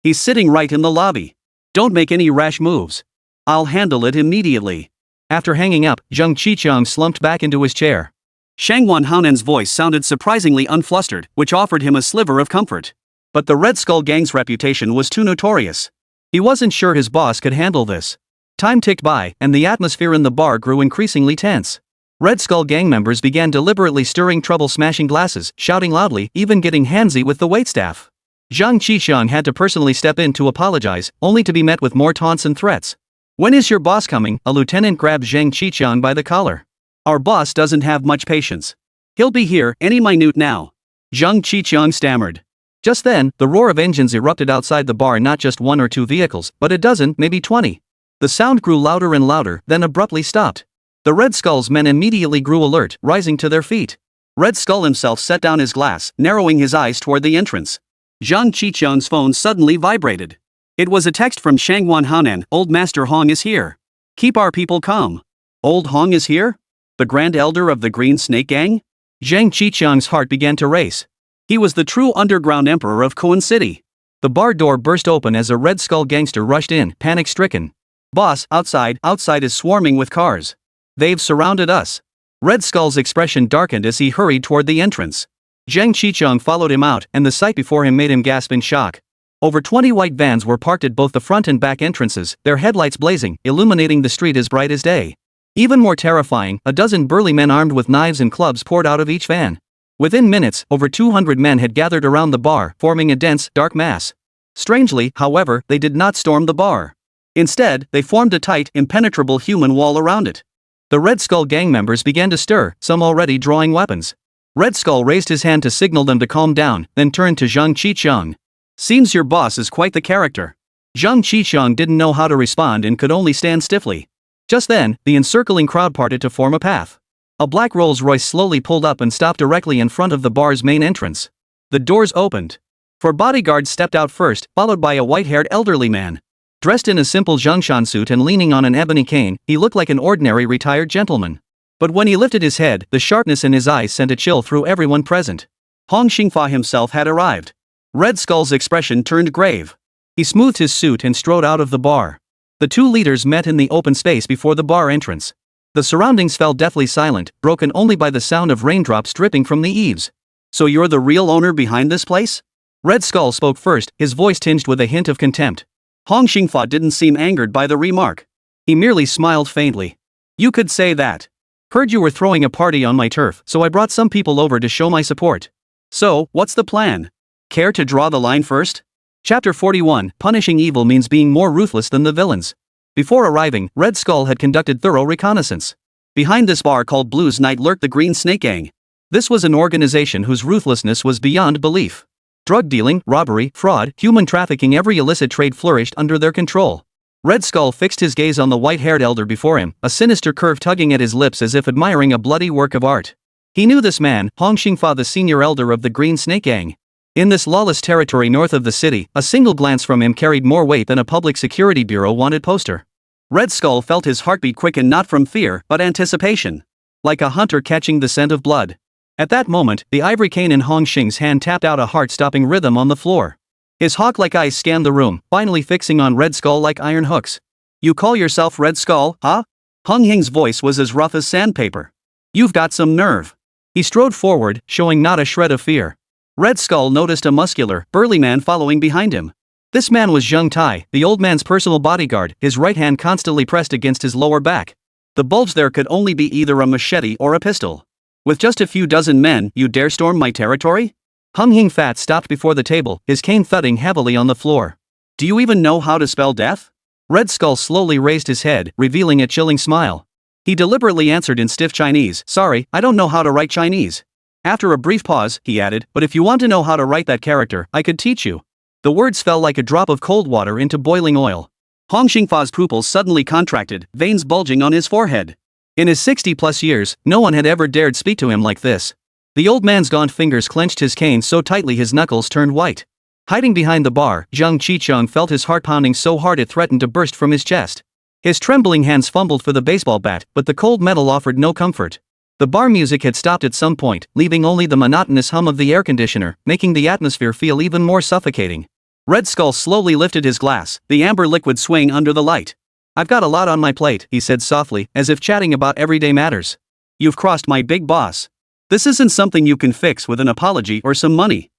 He's sitting right in the lobby. Don't make any rash moves. I'll handle it immediately. After hanging up, Zhang Qiqiang slumped back into his chair. Shangguan Haonan's voice sounded surprisingly unflustered, which offered him a sliver of comfort. But the Red Skull gang's reputation was too notorious. He wasn't sure his boss could handle this. Time ticked by, and the atmosphere in the bar grew increasingly tense. Red Skull gang members began deliberately stirring trouble, smashing glasses, shouting loudly, even getting handsy with the waitstaff. Zhang Qiqiang had to personally step in to apologize, only to be met with more taunts and threats. When is your boss coming? A lieutenant grabbed Zhang Qiqiang by the collar. Our boss doesn't have much patience. He'll be here any minute now. Zhang Qiqiang stammered. Just then, the roar of engines erupted outside the bar, not just one or two vehicles, but a dozen, maybe 20. The sound grew louder and louder, then abruptly stopped. The Red Skull's men immediately grew alert, rising to their feet. Red Skull himself set down his glass, narrowing his eyes toward the entrance. Zhang Qiqiang's phone suddenly vibrated. It was a text from Shangguan Haonan. Old Master Hong is here. Keep our people calm. Old Hong is here? The Grand Elder of the Green Snake Gang? Zhang Qiqiang's heart began to race. He was the true underground emperor of Koan City. The bar door burst open as a Red Skull gangster rushed in, panic-stricken. Boss, outside is swarming with cars. They've surrounded us. Red Skull's expression darkened as he hurried toward the entrance. Zhang Qiqiang followed him out, and the sight before him made him gasp in shock. Over 20 white vans were parked at both the front and back entrances, their headlights blazing, illuminating the street as bright as day. Even more terrifying, a dozen burly men armed with knives and clubs poured out of each van. Within minutes, over 200 men had gathered around the bar, forming a dense, dark mass. Strangely, however, they did not storm the bar. Instead, they formed a tight, impenetrable human wall around it. The Red Skull gang members began to stir, some already drawing weapons. Red Skull raised his hand to signal them to calm down, then turned to Zhang Qiqiang. Seems your boss is quite the character. Zhang Qiqiang didn't know how to respond and could only stand stiffly. Just then, the encircling crowd parted to form a path. A black Rolls-Royce slowly pulled up and stopped directly in front of the bar's main entrance. The doors opened. Four bodyguards stepped out first, followed by a white-haired elderly man. Dressed in a simple Zhengshan suit and leaning on an ebony cane, he looked like an ordinary retired gentleman. But when he lifted his head, the sharpness in his eyes sent a chill through everyone present. Hong Xingfa himself had arrived. Red Skull's expression turned grave. He smoothed his suit and strode out of the bar. The two leaders met in the open space before the bar entrance. The surroundings fell deathly silent, broken only by the sound of raindrops dripping from the eaves. "So you're the real owner behind this place?" Red Skull spoke first, his voice tinged with a hint of contempt. Hong Xingfa didn't seem angered by the remark. He merely smiled faintly. "You could say that. Heard you were throwing a party on my turf, so I brought some people over to show my support. So, what's the plan? Care to draw the line first?" Chapter 41, Punishing Evil means being more ruthless than the villains. Before arriving, Red Skull had conducted thorough reconnaissance. Behind this bar called Blue's Night lurked the Green Snake Gang. This was an organization whose ruthlessness was beyond belief. Drug dealing, robbery, fraud, human trafficking, every illicit trade flourished under their control. Red Skull fixed his gaze on the white-haired elder before him, a sinister curve tugging at his lips as if admiring a bloody work of art. He knew this man, Hong Xingfa, the senior elder of the Green Snake Gang. In this lawless territory north of the city, a single glance from him carried more weight than a public security bureau wanted poster. Red Skull felt his heartbeat quicken, not from fear, but anticipation. Like a hunter catching the scent of blood. At that moment, the ivory cane in Hong Xing's hand tapped out a heart-stopping rhythm on the floor. His hawk-like eyes scanned the room, finally fixing on Red Skull like iron hooks. "You call yourself Red Skull, huh?" Hong Xing's voice was as rough as sandpaper. "You've got some nerve." He strode forward, showing not a shred of fear. Red Skull noticed a muscular, burly man following behind him. This man was Zheng Tai, the old man's personal bodyguard, his right hand constantly pressed against his lower back. The bulge there could only be either a machete or a pistol. "With just a few dozen men, you dare storm my territory?" Hung Hing Fat stopped before the table, his cane thudding heavily on the floor. "Do you even know how to spell death?" Red Skull slowly raised his head, revealing a chilling smile. He deliberately answered in stiff Chinese, "Sorry, I don't know how to write Chinese." After a brief pause, he added, "But if you want to know how to write that character, I could teach you." The words fell like a drop of cold water into boiling oil. Hong Xingfa's pupils suddenly contracted, veins bulging on his forehead. In his 60-plus years, no one had ever dared speak to him like this. The old man's gaunt fingers clenched his cane so tightly his knuckles turned white. Hiding behind the bar, Zhang Qicheng felt his heart pounding so hard it threatened to burst from his chest. His trembling hands fumbled for the baseball bat, but the cold metal offered no comfort. The bar music had stopped at some point, leaving only the monotonous hum of the air conditioner, making the atmosphere feel even more suffocating. Red Skull slowly lifted his glass, the amber liquid swaying under the light. "I've got a lot on my plate," he said softly, as if chatting about everyday matters. "You've crossed my big boss. This isn't something you can fix with an apology or some money."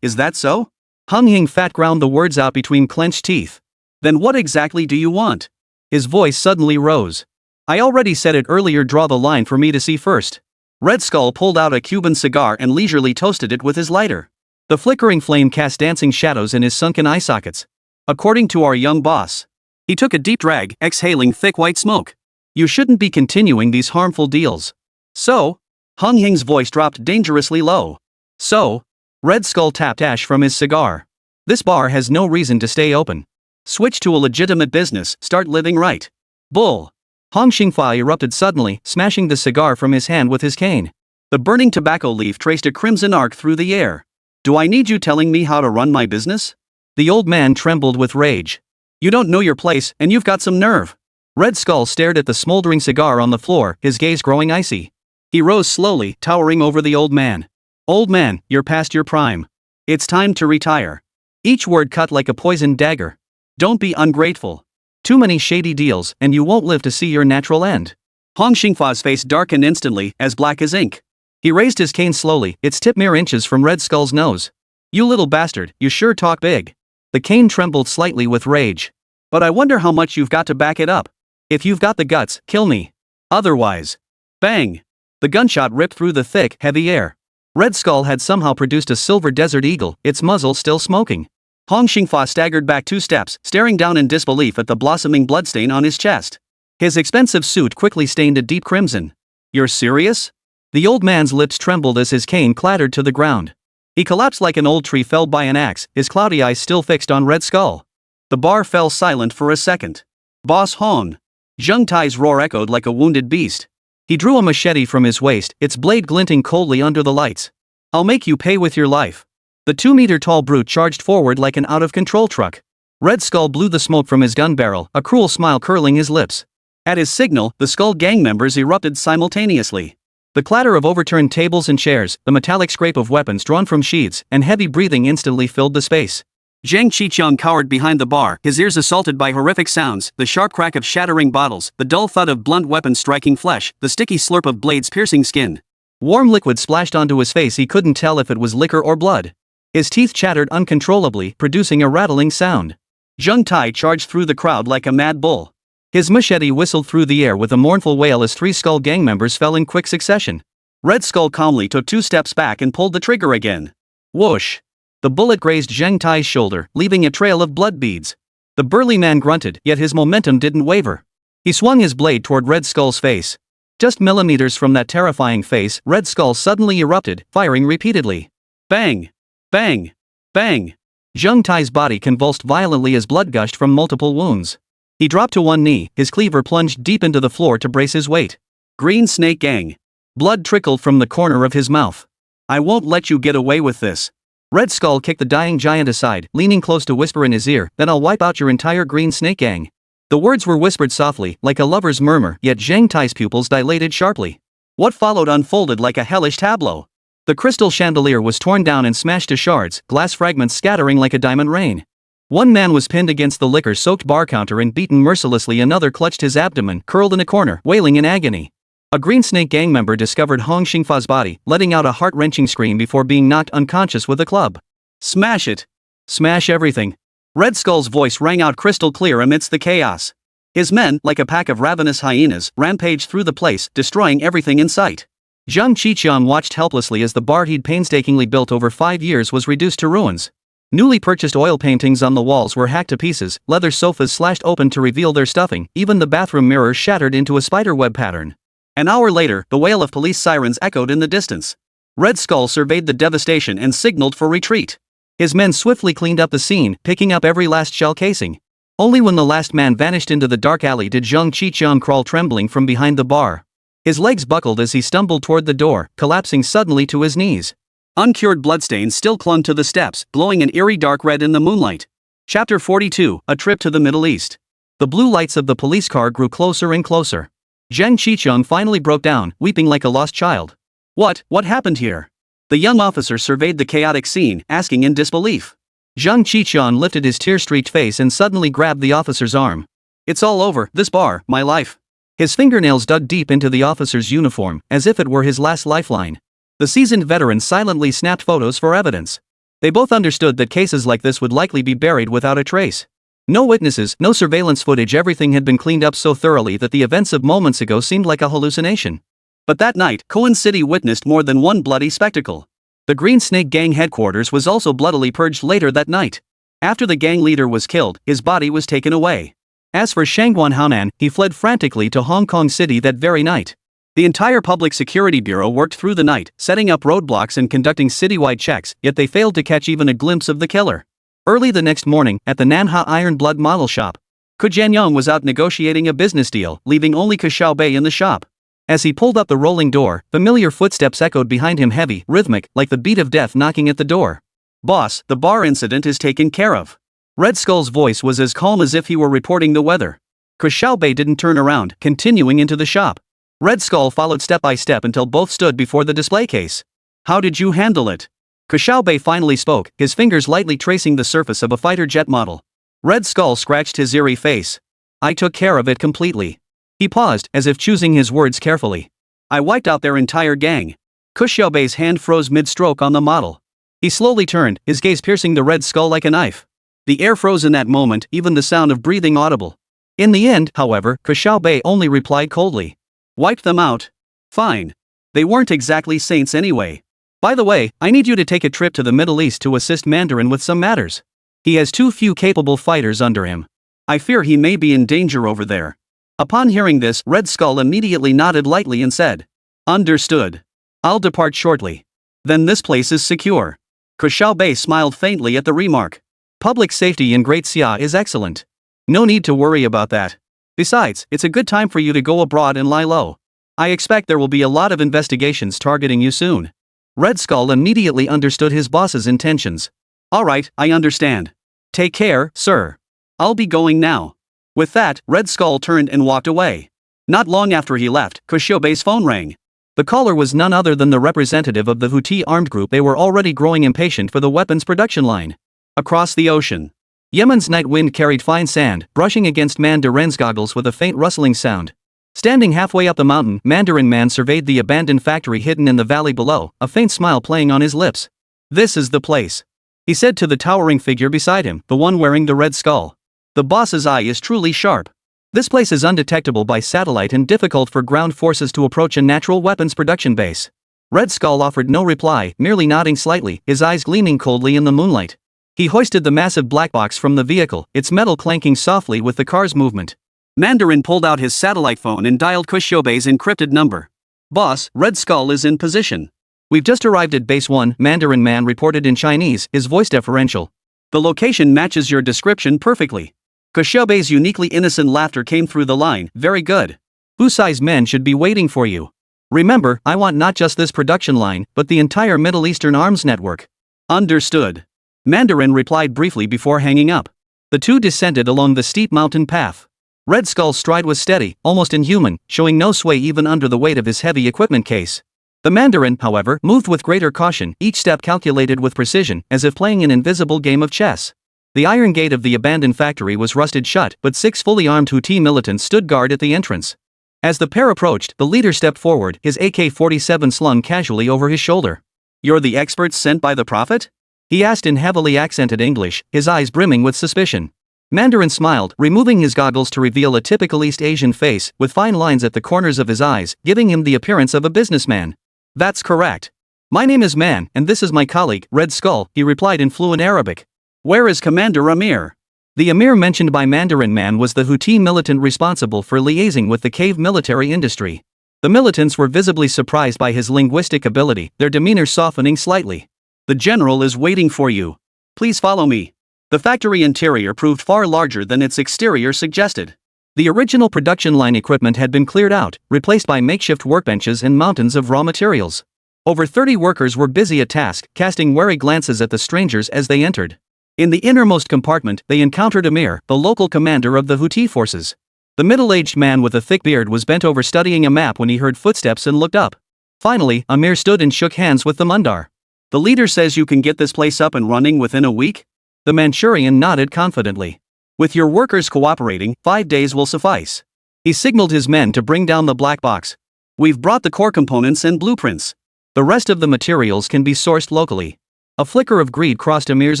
Is that so?" Hung Hing Fat ground the words out between clenched teeth. "Then what exactly do you want?" His voice suddenly rose. "I already said it earlier, draw the line for me to see first." Red Skull pulled out a Cuban cigar and leisurely toasted it with his lighter. The flickering flame cast dancing shadows in his sunken eye sockets. "According to our young boss." He took a deep drag, exhaling thick white smoke. "You shouldn't be continuing these harmful deals." "So?" Hung Hing's voice dropped dangerously low. "So?" Red Skull tapped ash from his cigar. "This bar has no reason to stay open. Switch to a legitimate business, start living right." "Bull!" Hong Xingfa erupted suddenly, smashing the cigar from his hand with his cane. The burning tobacco leaf traced a crimson arc through the air. "Do I need you telling me how to run my business?" The old man trembled with rage. "You don't know your place, and you've got some nerve." Red Skull stared at the smoldering cigar on the floor, his gaze growing icy. He rose slowly, towering over the old man. "Old man, you're past your prime. It's time to retire." Each word cut like a poisoned dagger. "Don't be ungrateful. Too many shady deals, and you won't live to see your natural end." Hong Xingfa's face darkened instantly, as black as ink. He raised his cane slowly, its tip mere inches from Red Skull's nose. "You little bastard, you sure talk big." The cane trembled slightly with rage. "But I wonder how much you've got to back it up. If you've got the guts, kill me. Otherwise..." Bang! The gunshot ripped through the thick, heavy air. Red Skull had somehow produced a silver desert eagle, its muzzle still smoking. Hong Xingfa staggered back 2 steps, staring down in disbelief at the blossoming bloodstain on his chest. His expensive suit quickly stained a deep crimson. "You're serious?" The old man's lips trembled as his cane clattered to the ground. He collapsed like an old tree felled by an axe, his cloudy eyes still fixed on Red Skull. The bar fell silent for a second. "Boss Hong." Zheng Tai's roar echoed like a wounded beast. He drew a machete from his waist, its blade glinting coldly under the lights. "I'll make you pay with your life." The 2-meter-tall brute charged forward like an out-of-control truck. Red Skull blew the smoke from his gun barrel, a cruel smile curling his lips. At his signal, the Skull gang members erupted simultaneously. The clatter of overturned tables and chairs, the metallic scrape of weapons drawn from sheaths, and heavy breathing instantly filled the space. Zhang Qiqiang cowered behind the bar, his ears assaulted by horrific sounds, the sharp crack of shattering bottles, the dull thud of blunt weapons striking flesh, the sticky slurp of blades piercing skin. Warm liquid splashed onto his face, he couldn't tell if it was liquor or blood. His teeth chattered uncontrollably, producing a rattling sound. Zheng Tai charged through the crowd like a mad bull. His machete whistled through the air with a mournful wail as 3 Skull gang members fell in quick succession. Red Skull calmly took 2 steps back and pulled the trigger again. Whoosh! The bullet grazed Zheng Tai's shoulder, leaving a trail of blood beads. The burly man grunted, yet his momentum didn't waver. He swung his blade toward Red Skull's face. Just millimeters from that terrifying face, Red Skull suddenly erupted, firing repeatedly. Bang! Bang! Bang! Zheng Tai's body convulsed violently as blood gushed from multiple wounds. He dropped to one knee, his cleaver plunged deep into the floor to brace his weight. Green Snake Gang. Blood trickled from the corner of his mouth. "I won't let you get away with this." Red Skull kicked the dying giant aside, leaning close to whisper in his ear, "Then I'll wipe out your entire Green Snake Gang." The words were whispered softly, like a lover's murmur, yet Zheng Tai's pupils dilated sharply. What followed unfolded like a hellish tableau. The crystal chandelier was torn down and smashed to shards, glass fragments scattering like a diamond rain. One man was pinned against the liquor-soaked bar counter and beaten mercilessly, another clutched his abdomen, curled in a corner, wailing in agony. A Green Snake Gang member discovered Hong Xingfa's body, letting out a heart-wrenching scream before being knocked unconscious with a club. "Smash it! Smash everything!" Red Skull's voice rang out crystal clear amidst the chaos. His men, like a pack of ravenous hyenas, rampaged through the place, destroying everything in sight. Zhang Qiqiang watched helplessly as the bar he'd painstakingly built over 5 years was reduced to ruins. Newly purchased oil paintings on the walls were hacked to pieces, leather sofas slashed open to reveal their stuffing, even the bathroom mirrors shattered into a spiderweb pattern. An hour later, the wail of police sirens echoed in the distance. Red Skull surveyed the devastation and signaled for retreat. His men swiftly cleaned up the scene, picking up every last shell casing. Only when the last man vanished into the dark alley did Zhang Qiqiang crawl trembling from behind the bar. His legs buckled as he stumbled toward the door, collapsing suddenly to his knees. Uncured bloodstains still clung to the steps, glowing an eerie dark red in the moonlight. Chapter 42, A Trip to the Middle East. The blue lights of the police car grew closer and closer. Zhang Qiqiang finally broke down, weeping like a lost child. What happened here?" The young officer surveyed the chaotic scene, asking in disbelief. Zhang Qiqiang lifted his tear-streaked face and suddenly grabbed the officer's arm. "It's all over, this bar, my life." His fingernails dug deep into the officer's uniform, as if it were his last lifeline. The seasoned veteran silently snapped photos for evidence. They both understood that cases like this would likely be buried without a trace. No witnesses, no surveillance footage, everything had been cleaned up so thoroughly that the events of moments ago seemed like a hallucination. But that night, Koan City witnessed more than one bloody spectacle. The Green Snake Gang headquarters was also bloodily purged later that night. After the gang leader was killed, his body was taken away. As for Shangguan Haonan, he fled frantically to Hong Kong City that very night. The entire Public Security Bureau worked through the night, setting up roadblocks and conducting citywide checks, yet they failed to catch even a glimpse of the killer. Early the next morning, at the Nanhua Iron Blood model shop, Jianyong was out negotiating a business deal, leaving only Ke Xiaobei in the shop. As he pulled up the rolling door, familiar footsteps echoed behind him, heavy, rhythmic, like the beat of death knocking at the door. "Boss, the bar incident is taken care of." Red Skull's voice was as calm as if he were reporting the weather. Ke Xiaobei didn't turn around, continuing into the shop. Red Skull followed step by step until both stood before the display case. "How did you handle it?" Ke Xiaobei finally spoke, his fingers lightly tracing the surface of a fighter jet model. Red Skull scratched his eerie face. "I took care of it completely." He paused, as if choosing his words carefully. "I wiped out their entire gang." Ke Xiaobei's hand froze mid-stroke on the model. He slowly turned, his gaze piercing the Red Skull like a knife. The air froze in that moment, even the sound of breathing audible. In the end, however, Ke Xiaobei only replied coldly. "Wiped them out? Fine. They weren't exactly saints anyway. By the way, I need you to take a trip to the Middle East to assist Mandarin with some matters. He has too few capable fighters under him. I fear he may be in danger over there." Upon hearing this, Red Skull immediately nodded lightly and said, "Understood. I'll depart shortly. Then this place is secure." Ke Xiaobei smiled faintly at the remark. "Public safety in Great Xia is excellent. No need to worry about that." Besides, it's a good time for you to go abroad and lie low. I expect there will be a lot of investigations targeting you soon. Red Skull immediately understood his boss's intentions. Alright, I understand. Take care, sir. I'll be going now. With that, Red Skull turned and walked away. Not long after he left, Ke Xiaobei's phone rang. The caller was none other than the representative of the Houthi armed group. They were already growing impatient for the weapons production line. Across the ocean, Yemen's night wind carried fine sand, brushing against Mandarin's goggles with a faint rustling sound. Standing halfway up the mountain, Mandarin Man surveyed the abandoned factory hidden in the valley below, a faint smile playing on his lips. This is the place, he said to the towering figure beside him, the one wearing the red skull. The boss's eye is truly sharp. This place is undetectable by satellite and difficult for ground forces to approach a natural weapons production base. Red Skull offered no reply, merely nodding slightly, his eyes gleaming coldly in the moonlight. He hoisted the massive black box from the vehicle, its metal clanking softly with the car's movement. Mandarin pulled out his satellite phone and dialed Ke Xiaobei's encrypted number. Boss, Red Skull is in position. We've just arrived at Base 1, Mandarin Man reported in Chinese, his voice deferential. The location matches your description perfectly. Ke Xiaobei's uniquely innocent laughter came through the line. Very good. Wu-size men should be waiting for you. Remember, I want not just this production line, but the entire Middle Eastern arms network. Understood. Mandarin replied briefly before hanging up. The two descended along the steep mountain path. Red Skull's stride was steady, almost inhuman, showing no sway even under the weight of his heavy equipment case. The Mandarin, however, moved with greater caution, each step calculated with precision, as if playing an invisible game of chess. The iron gate of the abandoned factory was rusted shut, but 6 fully armed Houthi militants stood guard at the entrance. As the pair approached, the leader stepped forward, his AK-47 slung casually over his shoulder. You're the experts sent by the Prophet? He asked in heavily accented English, his eyes brimming with suspicion. Mandarin smiled, removing his goggles to reveal a typical East Asian face, with fine lines at the corners of his eyes, giving him the appearance of a businessman. That's correct. My name is Man, and this is my colleague, Red Skull, he replied in fluent Arabic. Where is Commander Amir? The Amir mentioned by Mandarin Man was the Houthi militant responsible for liaising with the cave military industry. The militants were visibly surprised by his linguistic ability, their demeanor softening slightly. The general is waiting for you. Please follow me. The factory interior proved far larger than its exterior suggested. The original production line equipment had been cleared out, replaced by makeshift workbenches and mountains of raw materials. Over 30 workers were busy at task, casting wary glances at the strangers as they entered. In the innermost compartment, they encountered Amir, the local commander of the Houthi forces. The middle-aged man with a thick beard was bent over studying a map when he heard footsteps and looked up. Finally, Amir stood and shook hands with the Mundar. The leader says you can get this place up and running within a week? The Manchurian nodded confidently. With your workers cooperating, 5 days will suffice. He signaled his men to bring down the black box. We've brought the core components and blueprints. The rest of the materials can be sourced locally. A flicker of greed crossed Amir's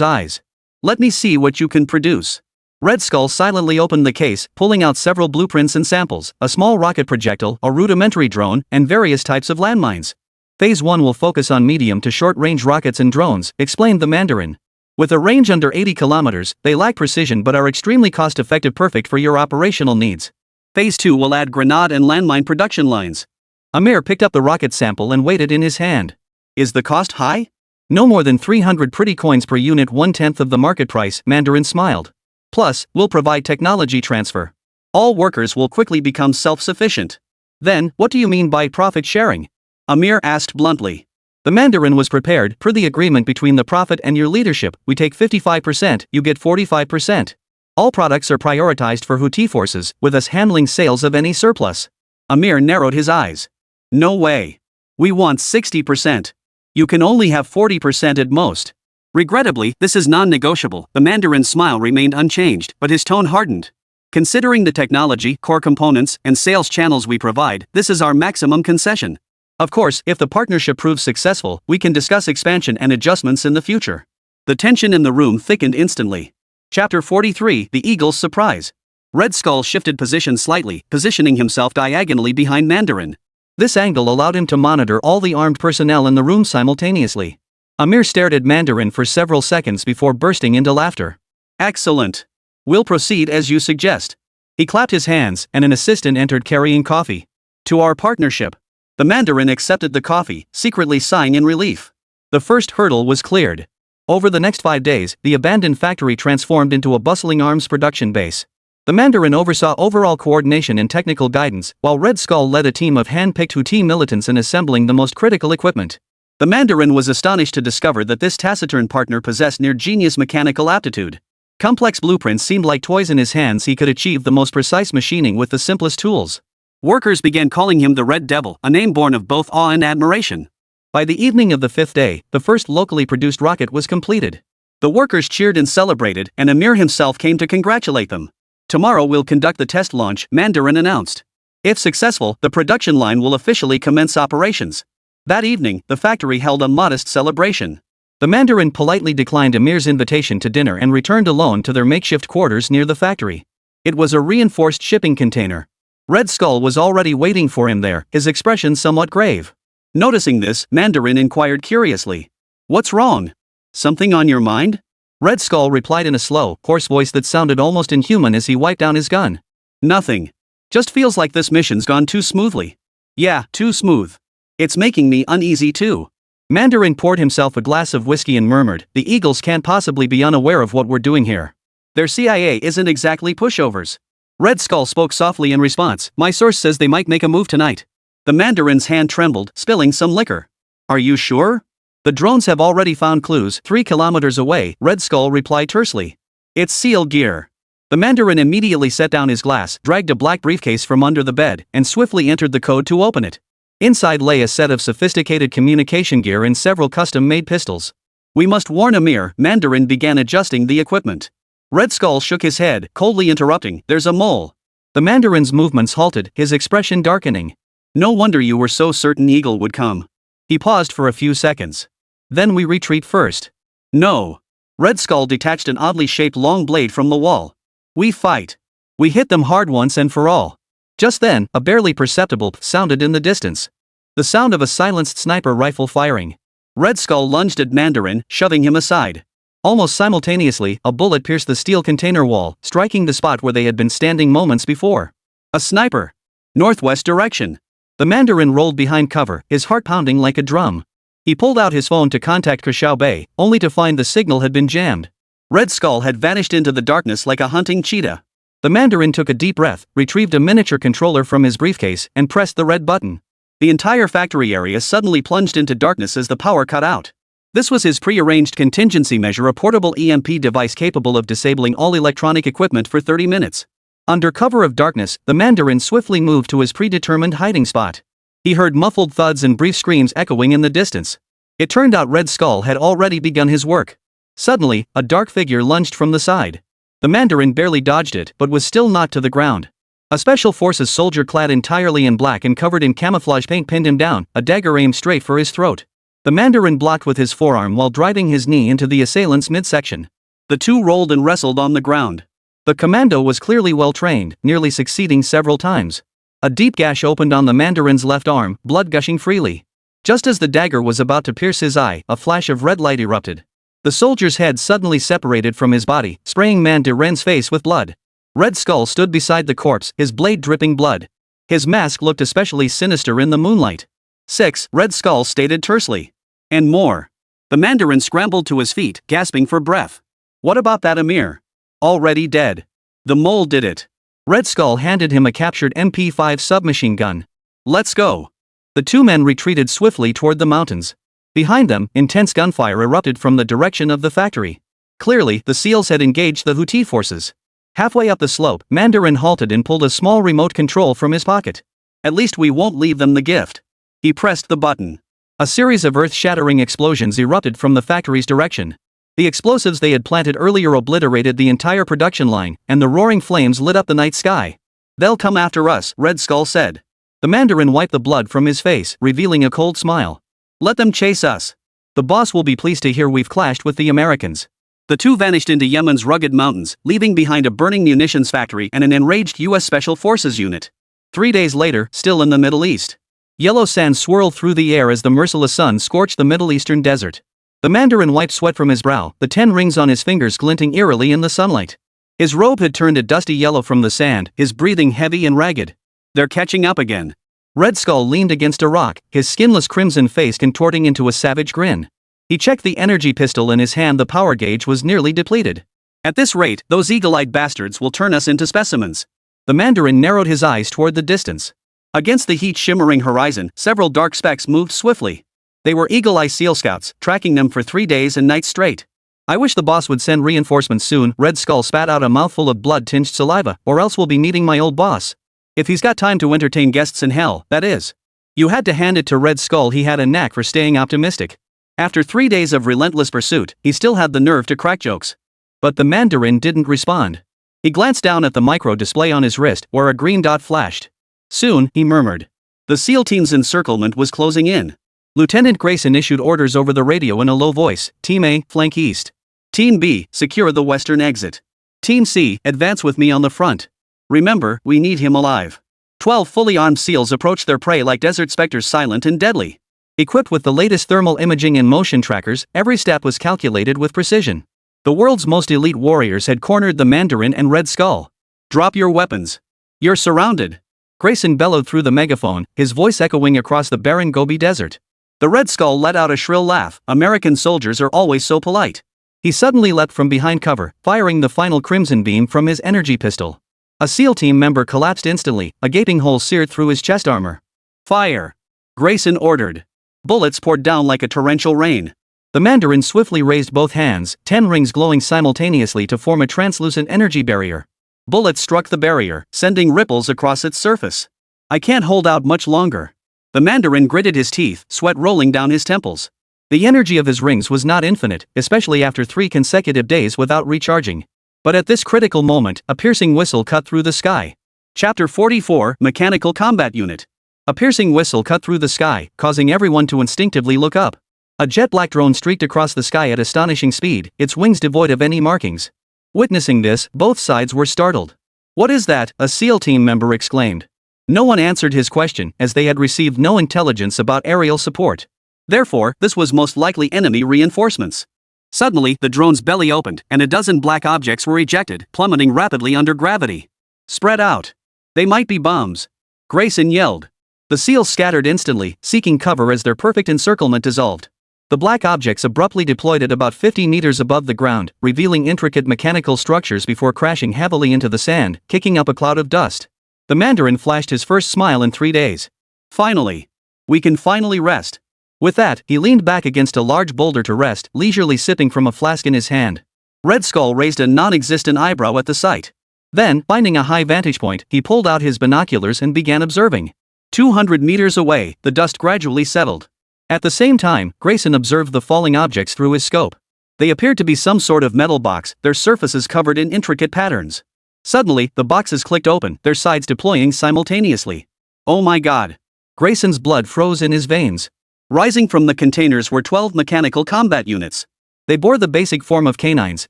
eyes. Let me see what you can produce. Red Skull silently opened the case, pulling out several blueprints and samples, a small rocket projectile, a rudimentary drone, and various types of landmines. Phase 1 will focus on medium to short-range rockets and drones, explained the Mandarin. With a range under 80 kilometers, they lack precision but are extremely cost-effective, perfect for your operational needs. Phase 2 will add grenade and landmine production lines. Amir picked up the rocket sample and weighed it in his hand. Is the cost high? No more than 300 pretty coins per unit, 1/10 of the market price, Mandarin smiled. Plus, we'll provide technology transfer. All workers will quickly become self-sufficient. Then, what do you mean by profit sharing? Amir asked bluntly. The Mandarin was prepared. Per the agreement between the Prophet and your leadership, we take 55%, you get 45%. All products are prioritized for Houthi forces, with us handling sales of any surplus. Amir narrowed his eyes. No way. We want 60%. You can only have 40% at most. Regrettably, this is non-negotiable. The Mandarin's smile remained unchanged, but his tone hardened. Considering the technology, core components, and sales channels we provide, this is our maximum concession. Of course, if the partnership proves successful, we can discuss expansion and adjustments in the future. The tension in the room thickened instantly. Chapter 43, The Eagle's Surprise. Red Skull shifted position slightly, positioning himself diagonally behind Mandarin. This angle allowed him to monitor all the armed personnel in the room simultaneously. Amir stared at Mandarin for several seconds before bursting into laughter. Excellent. We'll proceed as you suggest. He clapped his hands, and an assistant entered carrying coffee. To our partnership. The Mandarin accepted the coffee, secretly sighing in relief. The first hurdle was cleared. Over the next 5 days, the abandoned factory transformed into a bustling arms production base. The Mandarin oversaw overall coordination and technical guidance, while Red Skull led a team of hand-picked Houthi militants in assembling the most critical equipment. The Mandarin was astonished to discover that this taciturn partner possessed near-genius mechanical aptitude. Complex blueprints seemed like toys in his hands. He could achieve the most precise machining with the simplest tools. Workers began calling him the Red Devil, a name born of both awe and admiration. By the evening of the 5th day, the first locally produced rocket was completed. The workers cheered and celebrated, and Amir himself came to congratulate them. "Tomorrow we'll conduct the test launch," Mandarin announced. "If successful, the production line will officially commence operations." That evening, the factory held a modest celebration. The Mandarin politely declined Amir's invitation to dinner and returned alone to their makeshift quarters near the factory. It was a reinforced shipping container. Red Skull was already waiting for him there, his expression somewhat grave. Noticing this, Mandarin inquired curiously, "What's wrong? Something on your mind?" Red Skull replied in a slow, hoarse voice that sounded almost inhuman as he wiped down his gun. "Nothing. Just feels like this mission's gone too smoothly." "Yeah, too smooth. It's making me uneasy too." Mandarin poured himself a glass of whiskey and murmured, "The Eagles can't possibly be unaware of what we're doing here. Their CIA isn't exactly pushovers." Red Skull spoke softly in response, "My source says they might make a move tonight." The Mandarin's hand trembled, spilling some liquor. "Are you sure?" "The drones have already found clues 3 kilometers away," Red Skull replied tersely. "It's SEAL gear." The Mandarin immediately set down his glass, dragged a black briefcase from under the bed, and swiftly entered the code to open it. Inside lay a set of sophisticated communication gear and several custom-made pistols. "We must warn Amir." Mandarin began adjusting the equipment. Red Skull shook his head, coldly interrupting, "There's a mole." The Mandarin's movements halted, his expression darkening. "No wonder you were so certain Eagle would come." He paused for a few seconds. "Then we retreat first." "No." Red Skull detached an oddly shaped long blade from the wall. "We fight. We hit them hard once and for all." Just then, a barely perceptible p sounded in the distance. The sound of a silenced sniper rifle firing. Red Skull lunged at Mandarin, shoving him aside. Almost simultaneously, a bullet pierced the steel container wall, striking the spot where they had been standing moments before. A sniper. Northwest direction. The Mandarin rolled behind cover, his heart pounding like a drum. He pulled out his phone to contact Ke Xiaobei, only to find the signal had been jammed. Red Skull had vanished into the darkness like a hunting cheetah. The Mandarin took a deep breath, retrieved a miniature controller from his briefcase, and pressed the red button. The entire factory area suddenly plunged into darkness as the power cut out. This was his pre-arranged contingency measure, a portable EMP device capable of disabling all electronic equipment for 30 minutes. Under cover of darkness, the Mandarin swiftly moved to his predetermined hiding spot. He heard muffled thuds and brief screams echoing in the distance. It turned out Red Skull had already begun his work. Suddenly, a dark figure lunged from the side. The Mandarin barely dodged it, but was still knocked to the ground. A Special Forces soldier clad entirely in black and covered in camouflage paint pinned him down, a dagger aimed straight for his throat. The Mandarin blocked with his forearm while driving his knee into the assailant's midsection. The two rolled and wrestled on the ground. The commando was clearly well trained, nearly succeeding several times. A deep gash opened on the Mandarin's left arm, blood gushing freely. Just as the dagger was about to pierce his eye, a flash of red light erupted. The soldier's head suddenly separated from his body, spraying Mandarin's face with blood. Red Skull stood beside the corpse, his blade dripping blood. His mask looked especially sinister in the moonlight. 6, Red Skull stated tersely. "And more." The Mandarin scrambled to his feet, gasping for breath. "What about that Amir?" "Already dead. The mole did it." Red Skull handed him a captured MP5 submachine gun. "Let's go." The two men retreated swiftly toward the mountains. Behind them, intense gunfire erupted from the direction of the factory. Clearly, the SEALs had engaged the Houthi forces. Halfway up the slope, Mandarin halted and pulled a small remote control from his pocket. "At least we won't leave them the gift." He pressed the button. A series of earth-shattering explosions erupted from the factory's direction. The explosives they had planted earlier obliterated the entire production line, and the roaring flames lit up the night sky. "They'll come after us," Red Skull said. The Mandarin wiped the blood from his face, revealing a cold smile. "Let them chase us. The boss will be pleased to hear we've clashed with the Americans." The two vanished into Yemen's rugged mountains, leaving behind a burning munitions factory and an enraged U.S. Special Forces unit. 3 days later, still in the Middle East. Yellow sand swirled through the air as the merciless sun scorched the Middle Eastern desert. The Mandarin wiped sweat from his brow, the 10 rings on his fingers glinting eerily in the sunlight. His robe had turned a dusty yellow from the sand, his breathing heavy and ragged. "They're catching up again." Red Skull leaned against a rock, his skinless crimson face contorting into a savage grin. He checked the energy pistol in his hand. The power gauge was nearly depleted. At this rate, those eagle-eyed bastards will turn us into specimens. The Mandarin narrowed his eyes toward the distance. Against the heat-shimmering horizon, several dark specks moved swiftly. They were eagle-eye seal scouts, tracking them for 3 days and nights straight. I wish the boss would send reinforcements soon. Red Skull spat out a mouthful of blood-tinged saliva, or else we'll be meeting my old boss. If he's got time to entertain guests in hell, that is. You had to hand it to Red Skull, he had a knack for staying optimistic. After 3 days of relentless pursuit, he still had the nerve to crack jokes. But the Mandarin didn't respond. He glanced down at the micro display on his wrist, where a green dot flashed. Soon, he murmured. The SEAL team's encirclement was closing in. Lieutenant Grayson issued orders over the radio in a low voice. Team A, flank east. Team B, secure the western exit. Team C, advance with me on the front. Remember, we need him alive. 12 fully armed SEALs approached their prey like desert specters, silent and deadly. Equipped with the latest thermal imaging and motion trackers, every step was calculated with precision. The world's most elite warriors had cornered the Mandarin and Red Skull. Drop your weapons. You're surrounded. Grayson bellowed through the megaphone, his voice echoing across the barren Gobi Desert. The Red Skull let out a shrill laugh. American soldiers are always so polite. He suddenly leapt from behind cover, firing the final crimson beam from his energy pistol. A SEAL team member collapsed instantly, a gaping hole seared through his chest armor. Fire! Grayson ordered. Bullets poured down like a torrential rain. The Mandarin swiftly raised both hands, 10 rings glowing simultaneously to form a translucent energy barrier. Bullets struck the barrier, sending ripples across its surface. I can't hold out much longer. The Mandarin gritted his teeth, sweat rolling down his temples. The energy of his rings was not infinite, especially after 3 consecutive days without recharging. But at this critical moment, a piercing whistle cut through the sky. Chapter 44, Mechanical Combat Unit. A piercing whistle cut through the sky, causing everyone to instinctively look up. A jet-black drone streaked across the sky at astonishing speed, its wings devoid of any markings. Witnessing this, both sides were startled. "What is that?" a SEAL team member exclaimed. No one answered his question, as they had received no intelligence about aerial support. Therefore, this was most likely enemy reinforcements. Suddenly, the drone's belly opened, and a dozen black objects were ejected, plummeting rapidly under gravity. Spread out. They might be bombs. Grayson yelled. The SEALs scattered instantly, seeking cover as their perfect encirclement dissolved. The black objects abruptly deployed at about 50 meters above the ground, revealing intricate mechanical structures before crashing heavily into the sand, kicking up a cloud of dust. The Mandarin flashed his first smile in 3 days. Finally. We can finally rest. With that, he leaned back against a large boulder to rest, leisurely sipping from a flask in his hand. Red Skull raised a non-existent eyebrow at the sight. Then, finding a high vantage point, he pulled out his binoculars and began observing. 200 meters away, the dust gradually settled. At the same time, Grayson observed the falling objects through his scope. They appeared to be some sort of metal box, their surfaces covered in intricate patterns. Suddenly, the boxes clicked open, their sides deploying simultaneously. Oh my God! Grayson's blood froze in his veins. Rising from the containers were 12 mechanical combat units. They bore the basic form of canines,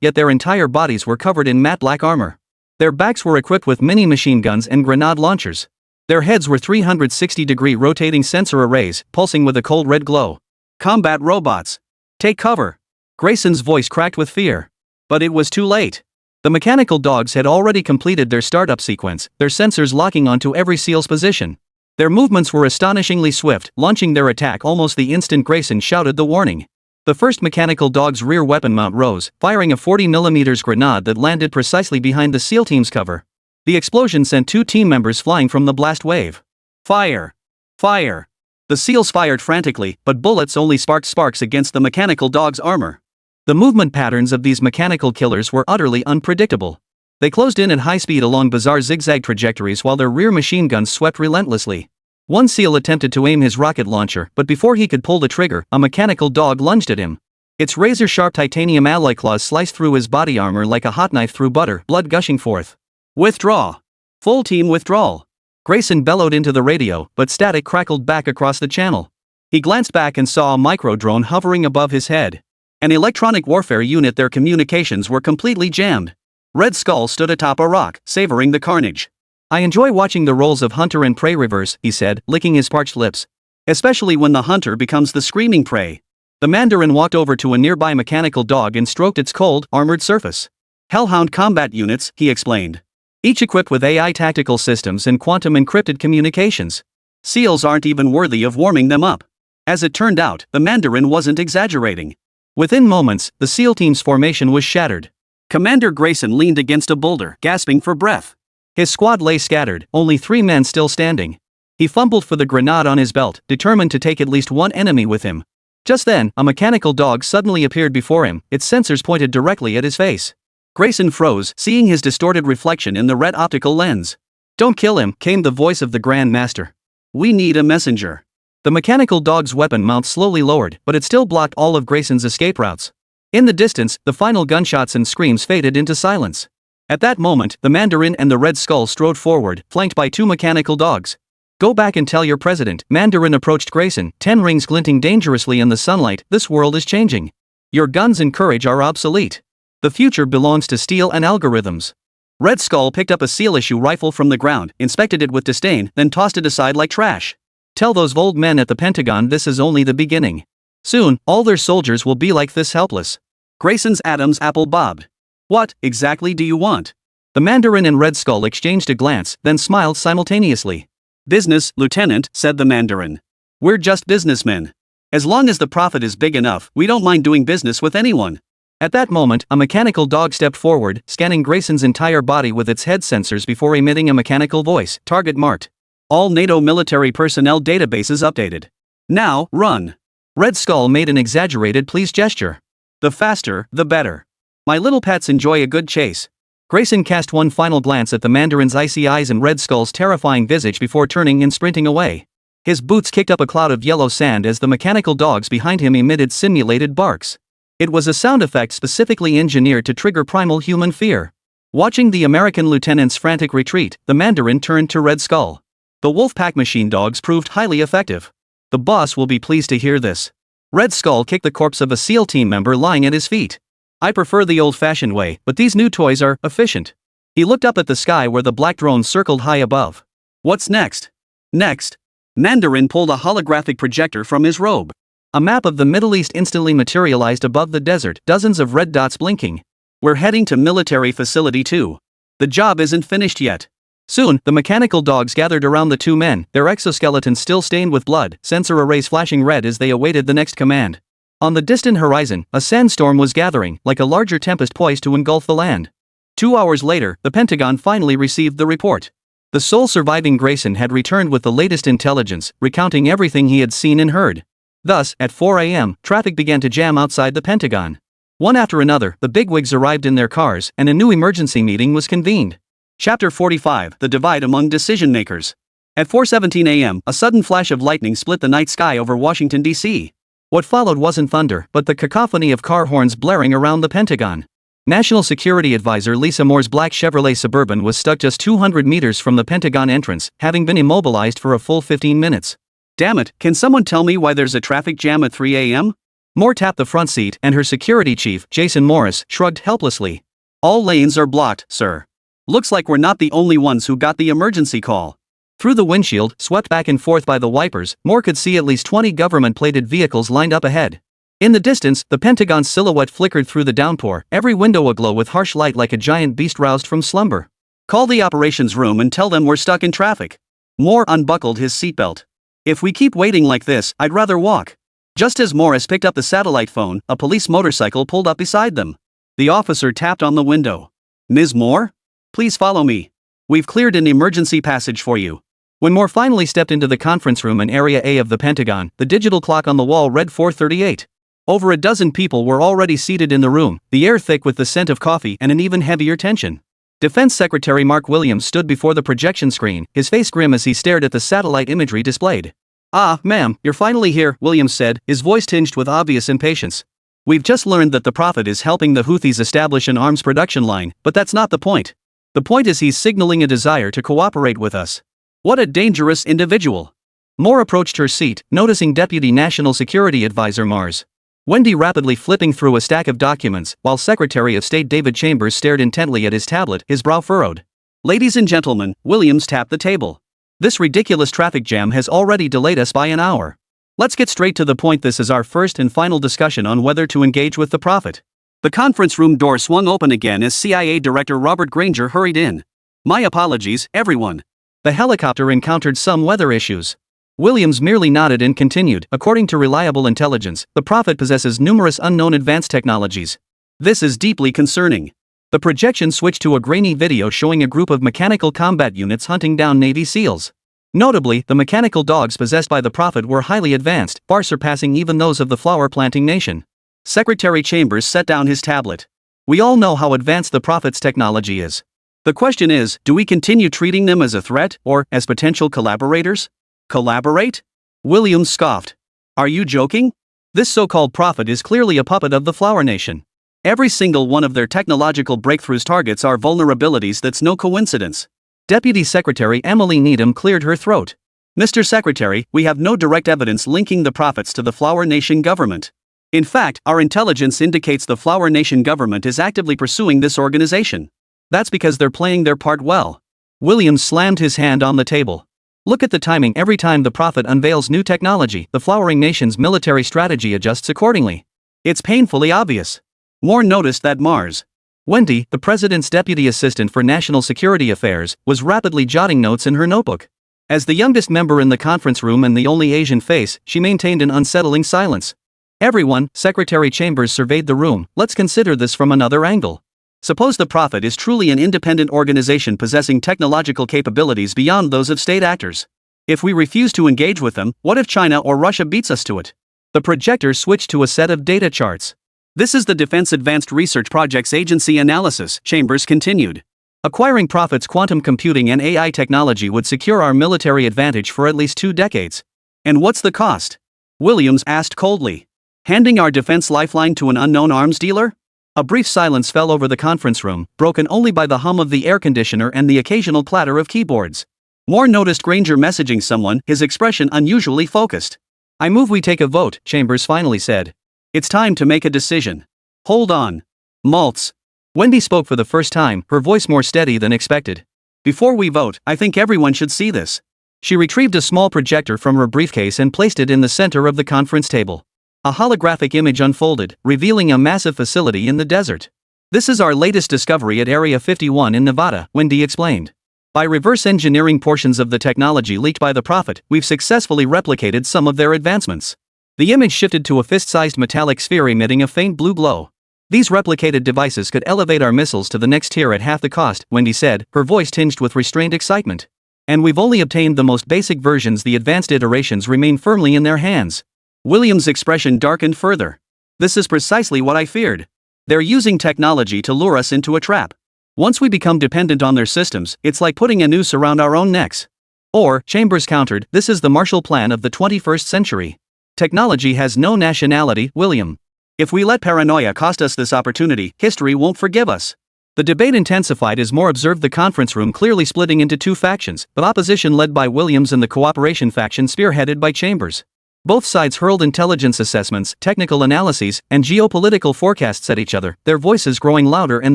yet their entire bodies were covered in matte black armor. Their backs were equipped with mini machine guns and grenade launchers. Their heads were 360-degree rotating sensor arrays, pulsing with a cold red glow. Combat robots. Take cover. Grayson's voice cracked with fear. But it was too late. The mechanical dogs had already completed their startup sequence, their sensors locking onto every SEAL's position. Their movements were astonishingly swift, launching their attack almost the instant Grayson shouted the warning. The first mechanical dog's rear weapon mount rose, firing a 40mm grenade that landed precisely behind the SEAL team's cover. The explosion sent 2 team members flying from the blast wave. Fire! Fire! The SEALs fired frantically, but bullets only sparked sparks against the mechanical dog's armor. The movement patterns of these mechanical killers were utterly unpredictable. They closed in at high speed along bizarre zigzag trajectories while their rear machine guns swept relentlessly. One SEAL attempted to aim his rocket launcher, but before he could pull the trigger, a mechanical dog lunged at him. Its razor-sharp titanium alloy claws sliced through his body armor like a hot knife through butter, blood gushing forth. Withdraw! Full team withdrawal! Grayson bellowed into the radio, but static crackled back across the channel. He glanced back and saw a micro-drone hovering above his head. An electronic warfare unit. Their communications were completely jammed. Red Skull stood atop a rock, savoring the carnage. I enjoy watching the roles of hunter and prey reverse, he said, licking his parched lips. Especially when the hunter becomes the screaming prey. The Mandarin walked over to a nearby mechanical dog and stroked its cold, armored surface. Hellhound combat units, he explained. Each equipped with AI tactical systems and quantum encrypted communications. SEALs aren't even worthy of warming them up. As it turned out, the Mandarin wasn't exaggerating. Within moments, the SEAL team's formation was shattered. Commander Grayson leaned against a boulder, gasping for breath. His squad lay scattered, only 3 men still standing. He fumbled for the grenade on his belt, determined to take at least one enemy with him. Just then, a mechanical dog suddenly appeared before him, its sensors pointed directly at his face. Grayson froze, seeing his distorted reflection in the red optical lens. "Don't kill him," came the voice of the Grand Master. "We need a messenger." The mechanical dog's weapon mount slowly lowered, but it still blocked all of Grayson's escape routes. In the distance, the final gunshots and screams faded into silence. At that moment, the Mandarin and the Red Skull strode forward, flanked by 2 mechanical dogs. "Go back and tell your president." Mandarin approached Grayson, 10 rings glinting dangerously in the sunlight. "This world is changing. Your guns and courage are obsolete. The future belongs to steel and algorithms." Red Skull picked up a seal-issue rifle from the ground, inspected it with disdain, then tossed it aside like trash. "Tell those old men at the Pentagon this is only the beginning. Soon, all their soldiers will be like this, helpless." Grayson's Adam's apple bobbed. "What exactly do you want?" The Mandarin and Red Skull exchanged a glance, then smiled simultaneously. "Business, Lieutenant," said the Mandarin. "We're just businessmen. As long as the profit is big enough, we don't mind doing business with anyone." At that moment, a mechanical dog stepped forward, scanning Grayson's entire body with its head sensors before emitting a mechanical voice. "Target marked. All NATO military personnel databases updated. Now, run." Red Skull made an exaggerated please gesture. "The faster, the better. My little pets enjoy a good chase." Grayson cast one final glance at the Mandarin's icy eyes and Red Skull's terrifying visage before turning and sprinting away. His boots kicked up a cloud of yellow sand as the mechanical dogs behind him emitted simulated barks. It was a sound effect specifically engineered to trigger primal human fear. Watching the American lieutenant's frantic retreat, the Mandarin turned to Red Skull. The Wolfpack machine dogs proved highly effective. The boss will be pleased to hear this. Red Skull kicked the corpse of a SEAL team member lying at his feet. "I prefer the old-fashioned way, but these new toys are efficient." He looked up at the sky where the black drone circled high above. "What's next?" "Next." Mandarin pulled a holographic projector from his robe. A map of the Middle East instantly materialized above the desert, dozens of red dots blinking. "We're heading to Military Facility 2. The job isn't finished yet." Soon, the mechanical dogs gathered around the 2 men, their exoskeletons still stained with blood, sensor arrays flashing red as they awaited the next command. On the distant horizon, a sandstorm was gathering, like a larger tempest poised to engulf the land. 2 hours later, the Pentagon finally received the report. The sole surviving Grayson had returned with the latest intelligence, recounting everything he had seen and heard. Thus, at 4 a.m., traffic began to jam outside the Pentagon. One after another, the bigwigs arrived in their cars, and a new emergency meeting was convened. Chapter 45: The Divide Among Decision-Makers. At 4:17 a.m., a sudden flash of lightning split the night sky over Washington, D.C. What followed wasn't thunder, but the cacophony of car horns blaring around the Pentagon. National Security Advisor Lisa Moore's black Chevrolet Suburban was stuck just 200 meters from the Pentagon entrance, having been immobilized for a full 15 minutes. "Damn it, can someone tell me why there's a traffic jam at 3 a.m.? Moore tapped the front seat, and her security chief, Jason Morris, shrugged helplessly. "All lanes are blocked, sir. Looks like we're not the only ones who got the emergency call." Through the windshield, swept back and forth by the wipers, Moore could see at least 20 government-plated vehicles lined up ahead. In the distance, the Pentagon's silhouette flickered through the downpour, every window aglow with harsh light like a giant beast roused from slumber. "Call the operations room and tell them we're stuck in traffic." Moore unbuckled his seatbelt. "If we keep waiting like this, I'd rather walk." Just as Morris picked up the satellite phone, a police motorcycle pulled up beside them. The officer tapped on the window. "Ms. Moore? Please follow me. We've cleared an emergency passage for you." When Moore finally stepped into the conference room in Area A of the Pentagon, the digital clock on the wall read 4:38. Over a dozen people were already seated in the room, the air thick with the scent of coffee and an even heavier tension. Defense Secretary Mark Williams stood before the projection screen, his face grim as he stared at the satellite imagery displayed. "Ah, ma'am, you're finally here," Williams said, his voice tinged with obvious impatience. "We've just learned that the Prophet is helping the Houthis establish an arms production line, but that's not the point. The point is he's signaling a desire to cooperate with us." "What a dangerous individual." Moore approached her seat, noticing Deputy National Security Advisor Mars Wendy rapidly flipping through a stack of documents, while Secretary of State David Chambers stared intently at his tablet, his brow furrowed. "Ladies and gentlemen," Williams tapped the table. "This ridiculous traffic jam has already delayed us by an hour. Let's get straight to the point. This is our first and final discussion on whether to engage with the Prophet." The conference room door swung open again as CIA Director Robert Granger hurried in. "My apologies, everyone. The helicopter encountered some weather issues." Williams merely nodded and continued, "According to reliable intelligence, the Prophet possesses numerous unknown advanced technologies. This is deeply concerning. The projection switched to a grainy video showing a group of mechanical combat units hunting down Navy SEALs. Notably, the mechanical dogs possessed by the Prophet were highly advanced, far surpassing even those of the flower-planting nation. Secretary Chambers set down his tablet. We all know how advanced the Prophet's technology is. The question is, do we continue treating them as a threat, or as potential collaborators? Collaborate? Williams scoffed. Are you joking? This so-called Prophet is clearly a puppet of the Flower Nation. Every single one of their technological breakthroughs targets our vulnerabilities. That's no coincidence. Deputy Secretary Emily Needham cleared her throat. Mr. Secretary, we have no direct evidence linking the Prophets to the Flower Nation government. In fact, our intelligence indicates the Flower Nation government is actively pursuing this organization. That's because they're playing their part well. Williams slammed his hand on the table. Look at the timing. Every time the Prophet unveils new technology, the Flowering Nation's military strategy adjusts accordingly. It's painfully obvious. Moore noticed that Mars. Wendy, the president's deputy assistant for national security affairs, was rapidly jotting notes in her notebook. As the youngest member in the conference room and the only Asian face, she maintained an unsettling silence. Everyone, Secretary Chambers surveyed the room. Let's consider this from another angle. Suppose the Prophet is truly an independent organization possessing technological capabilities beyond those of state actors. If we refuse to engage with them, what if China or Russia beats us to it? The projector switched to a set of data charts. This is the Defense Advanced Research Projects Agency analysis, Chambers continued. Acquiring Prophet's quantum computing and AI technology would secure our military advantage for at least 2 decades. And what's the cost? Williams asked coldly. Handing our defense lifeline to an unknown arms dealer? A brief silence fell over the conference room, broken only by the hum of the air conditioner and the occasional clatter of keyboards. Moore noticed Granger messaging someone, his expression unusually focused. I move we take a vote, Chambers finally said. It's time to make a decision. Hold on. Maltz. Wendy spoke for the first time, her voice more steady than expected. Before we vote, I think everyone should see this. She retrieved a small projector from her briefcase and placed it in the center of the conference table. A holographic image unfolded, revealing a massive facility in the desert. This is our latest discovery at Area 51 in Nevada, Wendy explained. By reverse engineering portions of the technology leaked by the Prophet, we've successfully replicated some of their advancements. The image shifted to a fist-sized metallic sphere emitting a faint blue glow. These replicated devices could elevate our missiles to the next tier at half the cost, Wendy said, her voice tinged with restrained excitement. And we've only obtained the most basic versions. The advanced iterations remain firmly in their hands. Williams' expression darkened further. This is precisely what I feared. They're using technology to lure us into a trap. Once we become dependent on their systems, it's like putting a noose around our own necks. Or, Chambers countered, this is the Marshall Plan of the 21st century. Technology has no nationality, William. If we let paranoia cost us this opportunity, history won't forgive us. The debate intensified as Moore observed the conference room clearly splitting into 2 factions, the opposition led by Williams and the cooperation faction spearheaded by Chambers. Both sides hurled intelligence assessments, technical analyses, and geopolitical forecasts at each other, their voices growing louder and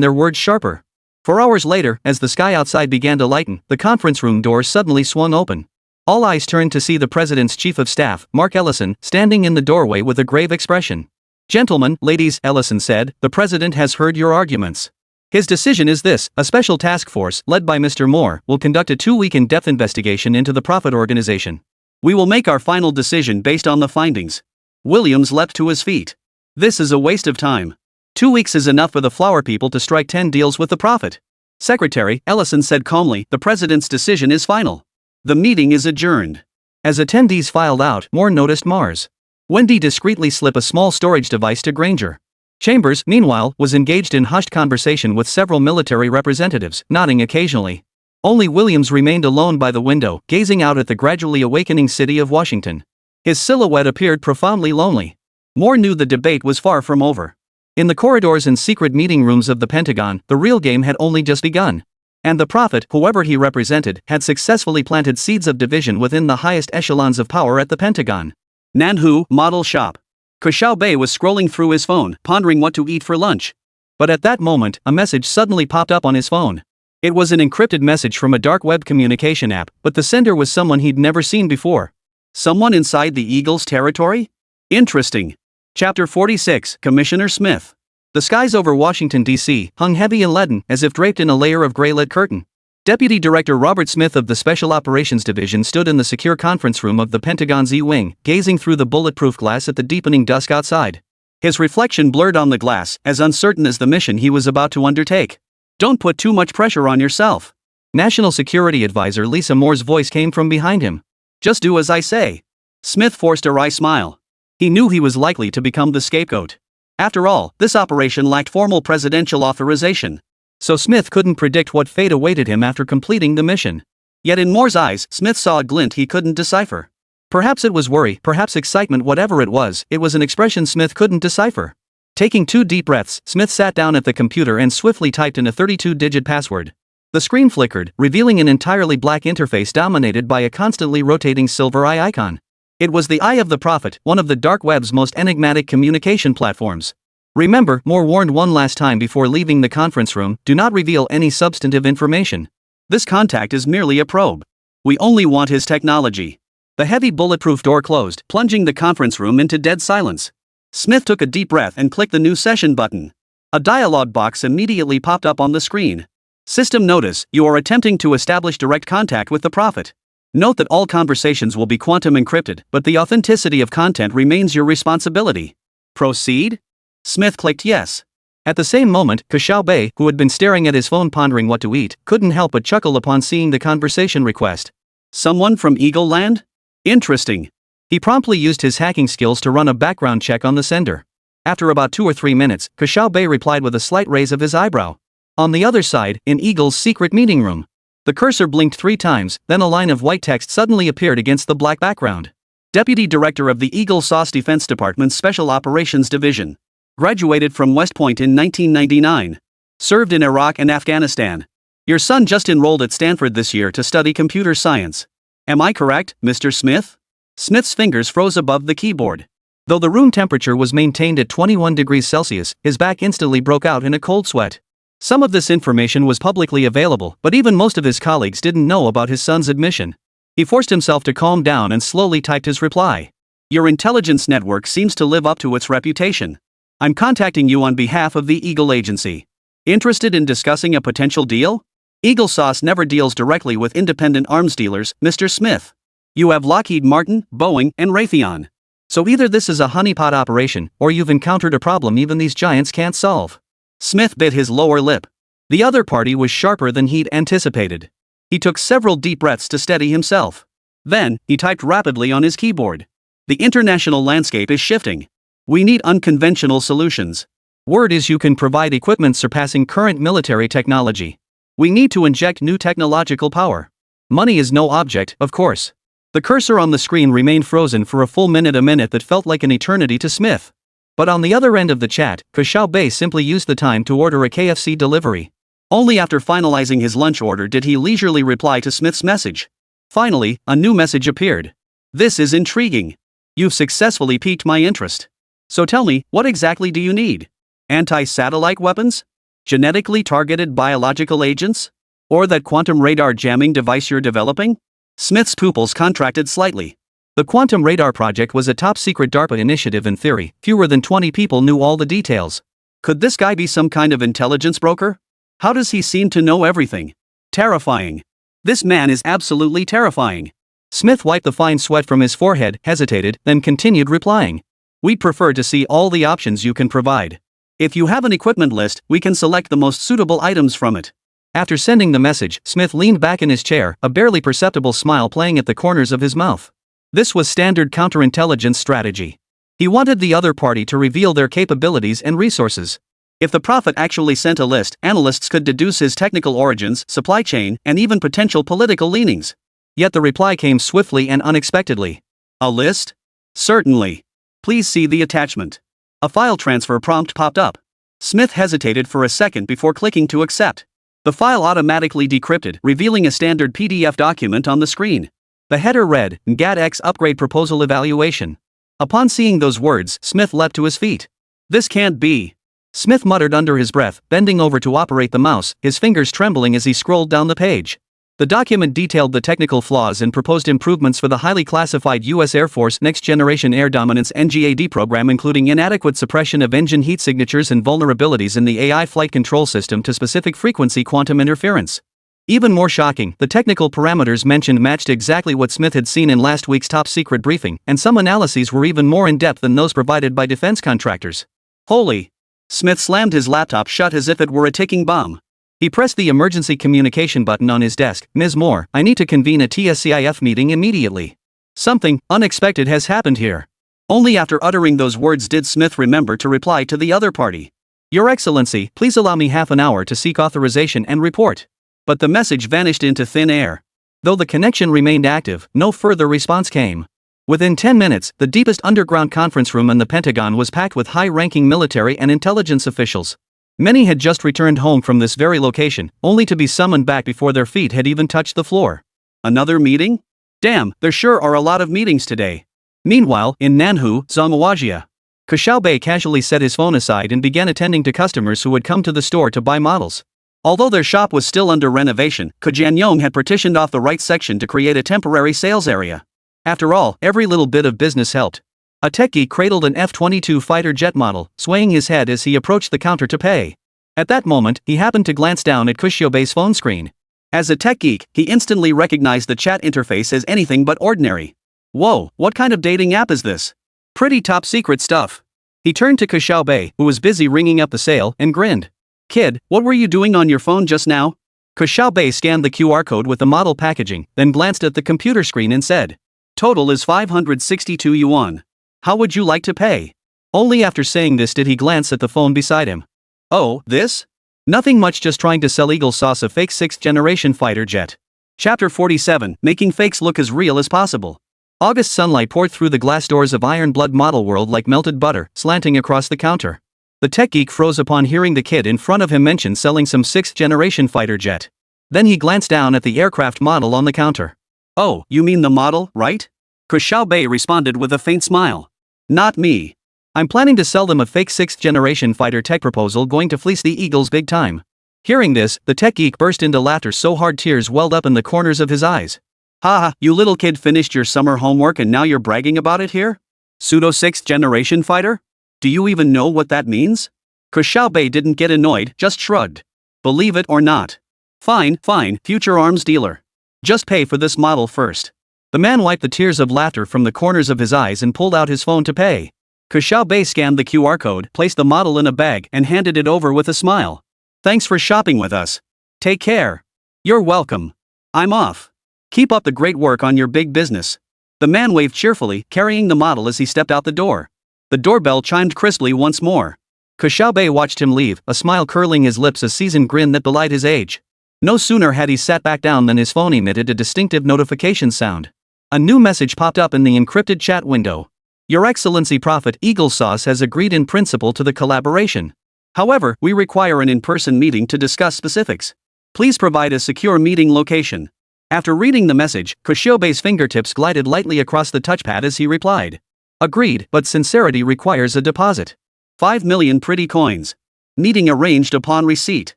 their words sharper. 4 hours later, as the sky outside began to lighten, the conference room door suddenly swung open. All eyes turned to see the president's chief of staff, Mark Ellison, standing in the doorway with a grave expression. Gentlemen, ladies, Ellison said, the president has heard your arguments. His decision is this: a special task force, led by Mr. Moore, will conduct a 2-week in-depth investigation into the Prophet organization. We will make our final decision based on the findings. Williams leapt to his feet. This is a waste of time. 2 weeks is enough for the flower people to strike 10 deals with the Prophet. Secretary, Ellison said calmly, the president's decision is final. The meeting is adjourned. As attendees filed out, Moore noticed Mars. Wendy discreetly slipped a small storage device to Granger. Chambers, meanwhile, was engaged in hushed conversation with several military representatives, nodding occasionally. Only Williams remained alone by the window, gazing out at the gradually awakening city of Washington. His silhouette appeared profoundly lonely. Moore knew the debate was far from over. In the corridors and secret meeting rooms of the Pentagon, the real game had only just begun. And the Prophet, whoever he represented, had successfully planted seeds of division within the highest echelons of power at the Pentagon. Nanhu, model shop. Ke Xiaobei was scrolling through his phone, pondering what to eat for lunch. But at that moment, a message suddenly popped up on his phone. It was an encrypted message from a dark web communication app, but the sender was someone he'd never seen before. Someone inside the Eagles' territory? Interesting. Chapter 46, Commissioner Smith. The skies over Washington, D.C., hung heavy and leaden, as if draped in a layer of gray-lit curtain. Deputy Director Robert Smith of the Special Operations Division stood in the secure conference room of the Pentagon's E-Wing, gazing through the bulletproof glass at the deepening dusk outside. His reflection blurred on the glass, as uncertain as the mission he was about to undertake. Don't put too much pressure on yourself. National Security Advisor Lisa Moore's voice came from behind him. Just do as I say. Smith forced a wry smile. He knew he was likely to become the scapegoat. After all, this operation lacked formal presidential authorization. So Smith couldn't predict what fate awaited him after completing the mission. Yet in Moore's eyes, Smith saw a glint he couldn't decipher. Perhaps it was worry, perhaps excitement, whatever it was an expression Smith couldn't decipher. Taking 2 deep breaths, Smith sat down at the computer and swiftly typed in a 32-digit password. The screen flickered, revealing an entirely black interface dominated by a constantly rotating silver eye icon. It was the Eye of the Prophet, one of the dark web's most enigmatic communication platforms. Remember, Moore warned one last time before leaving the conference room, do not reveal any substantive information. This contact is merely a probe. We only want his technology. The heavy bulletproof door closed, plunging the conference room into dead silence. Smith took a deep breath and clicked the New Session button. A dialog box immediately popped up on the screen. System notice, you are attempting to establish direct contact with the Prophet. Note that all conversations will be quantum encrypted, but the authenticity of content remains your responsibility. Proceed? Smith clicked yes. At the same moment, Ke Xiaobei, who had been staring at his phone pondering what to eat, couldn't help but chuckle upon seeing the conversation request. Someone from Eagle Land? Interesting. He promptly used his hacking skills to run a background check on the sender. After about 2 or 3 minutes, Ke Xiaobei replied with a slight raise of his eyebrow. On the other side, in Eagle's secret meeting room. The cursor blinked 3 times, then a line of white text suddenly appeared against the black background. Deputy Director of the Eagle Sauce Defense Department's Special Operations Division. Graduated from West Point in 1999. Served in Iraq and Afghanistan. Your son just enrolled at Stanford this year to study computer science. Am I correct, Mr. Smith? Smith's fingers froze above the keyboard. Though the room temperature was maintained at 21 degrees Celsius, his back instantly broke out in a cold sweat. Some of this information was publicly available, but even most of his colleagues didn't know about his son's admission. He forced himself to calm down and slowly typed his reply. Your intelligence network seems to live up to its reputation. I'm contacting you on behalf of the Eagle Agency. Interested in discussing a potential deal? Eagle Sauce never deals directly with independent arms dealers, Mr. Smith. You have Lockheed Martin, Boeing, and Raytheon. So either this is a honeypot operation, or you've encountered a problem even these giants can't solve. Smith bit his lower lip. The other party was sharper than he'd anticipated. He took several deep breaths to steady himself. Then, he typed rapidly on his keyboard. The international landscape is shifting. We need unconventional solutions. Word is you can provide equipment surpassing current military technology. We need to inject new technological power. Money is no object, of course. The cursor on the screen remained frozen for a full minute, a minute that felt like an eternity to Smith. But on the other end of the chat, Ke Xiaobei simply used the time to order a KFC delivery. Only after finalizing his lunch order did he leisurely reply to Smith's message. Finally, a new message appeared. This is intriguing. You've successfully piqued my interest. So tell me, what exactly do you need? Anti-satellite weapons? Genetically targeted biological agents? Or that quantum radar jamming device you're developing? Smith's pupils contracted slightly. The Quantum Radar Project was a top-secret DARPA initiative in theory. Fewer than 20 people knew all the details. Could this guy be some kind of intelligence broker? How does he seem to know everything? Terrifying. This man is absolutely terrifying. Smith wiped the fine sweat from his forehead, hesitated, then continued replying. We'd prefer to see all the options you can provide. If you have an equipment list, we can select the most suitable items from it. After sending the message, Smith leaned back in his chair, a barely perceptible smile playing at the corners of his mouth. This was standard counterintelligence strategy. He wanted the other party to reveal their capabilities and resources. If the Prophet actually sent a list, analysts could deduce his technical origins, supply chain, and even potential political leanings. Yet the reply came swiftly and unexpectedly. A list? Certainly. Please see the attachment. A file transfer prompt popped up. Smith hesitated for a second before clicking to accept. The file automatically decrypted, revealing a standard PDF document on the screen. The header read, GAD-X Upgrade Proposal Evaluation. Upon seeing those words, Smith leapt to his feet. This can't be. Smith muttered under his breath, bending over to operate the mouse, his fingers trembling as he scrolled down the page. The document detailed the technical flaws and proposed improvements for the highly classified U.S. Air Force Next Generation Air Dominance NGAD program, including inadequate suppression of engine heat signatures and vulnerabilities in the AI flight control system to specific frequency quantum interference. Even more shocking, the technical parameters mentioned matched exactly what Smith had seen in last week's top-secret briefing, and some analyses were even more in-depth than those provided by defense contractors. Holy! Smith slammed his laptop shut as if it were a ticking bomb. He pressed the emergency communication button on his desk. Ms. Moore, I need to convene a TSCIF meeting immediately. Something unexpected has happened here. Only after uttering those words did Smith remember to reply to the other party. Your Excellency, please allow me half an hour to seek authorization and report. But the message vanished into thin air. Though the connection remained active, no further response came. Within 10 minutes, the deepest underground conference room in the Pentagon was packed with high-ranking military and intelligence officials. Many had just returned home from this very location, only to be summoned back before their feet had even touched the floor. Another meeting? Damn, there sure are a lot of meetings today. Meanwhile, in Nanhu, Zhangwajia, Ke Xiaobei casually set his phone aside and began attending to customers who had come to the store to buy models. Although their shop was still under renovation, Jianyong had partitioned off the right section to create a temporary sales area. After all, every little bit of business helped. A tech geek cradled an F-22 fighter jet model, swaying his head as he approached the counter to pay. At that moment, he happened to glance down at Ke Xiaobei's phone screen. As a tech geek, he instantly recognized the chat interface as anything but ordinary. Whoa, what kind of dating app is this? Pretty top secret stuff. He turned to Ke Xiaobei, who was busy ringing up the sale, and grinned. Kid, what were you doing on your phone just now? Ke Xiaobei scanned the QR code with the model packaging, then glanced at the computer screen and said, Total is 562 yuan. How would you like to pay? Only after saying this did he glance at the phone beside him. Oh, this? Nothing much, just trying to sell Eagle Sauce, a fake 6th-generation fighter jet. Chapter 47, Making Fakes Look as Real as Possible. August sunlight poured through the glass doors of Iron Blood Model World like melted butter, slanting across the counter. The tech geek froze upon hearing the kid in front of him mention selling some 6th-generation fighter jet. Then he glanced down at the aircraft model on the counter. Oh, you mean the model, right? Ke Xiaobei responded with a faint smile. Not me. I'm planning to sell them a fake 6th-generation fighter tech proposal going to fleece the Eagles big time. Hearing this, the tech geek burst into laughter so hard tears welled up in the corners of his eyes. Haha, you little kid finished your summer homework and now you're bragging about it here? Pseudo 6th-generation fighter? Do you even know what that means? Ke Xiaobei didn't get annoyed, just shrugged. Believe it or not. Fine, future arms dealer. Just pay for this model first. The man wiped the tears of laughter from the corners of his eyes and pulled out his phone to pay. Ke Xiaobei scanned the QR code, placed the model in a bag, and handed it over with a smile. Thanks for shopping with us. Take care. You're welcome. I'm off. Keep up the great work on your big business. The man waved cheerfully, carrying the model as he stepped out the door. The doorbell chimed crisply once more. Ke Xiaobei watched him leave, a smile curling his lips, a seasoned grin that belied his age. No sooner had he sat back down than his phone emitted a distinctive notification sound. A new message popped up in the encrypted chat window. Your Excellency Prophet Eagle Sauce has agreed in principle to the collaboration. However, we require an in-person meeting to discuss specifics. Please provide a secure meeting location. After reading the message, Ke Xiaobei's fingertips glided lightly across the touchpad as he replied. Agreed, but sincerity requires a deposit. 5 million pretty coins. Meeting arranged upon receipt.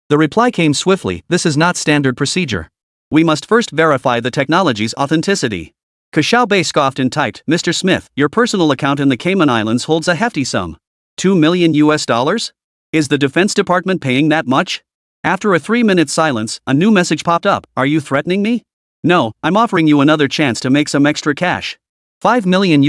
The reply came swiftly, this is not standard procedure. We must first verify the technology's authenticity. Ke Xiaobei scoffed and typed, Mr. Smith, your personal account in the Cayman Islands holds a hefty sum. $2 million? Is the Defense Department paying that much? After a 3-minute silence, a new message popped up. Are you threatening me? No, I'm offering you another chance to make some extra cash. $5 million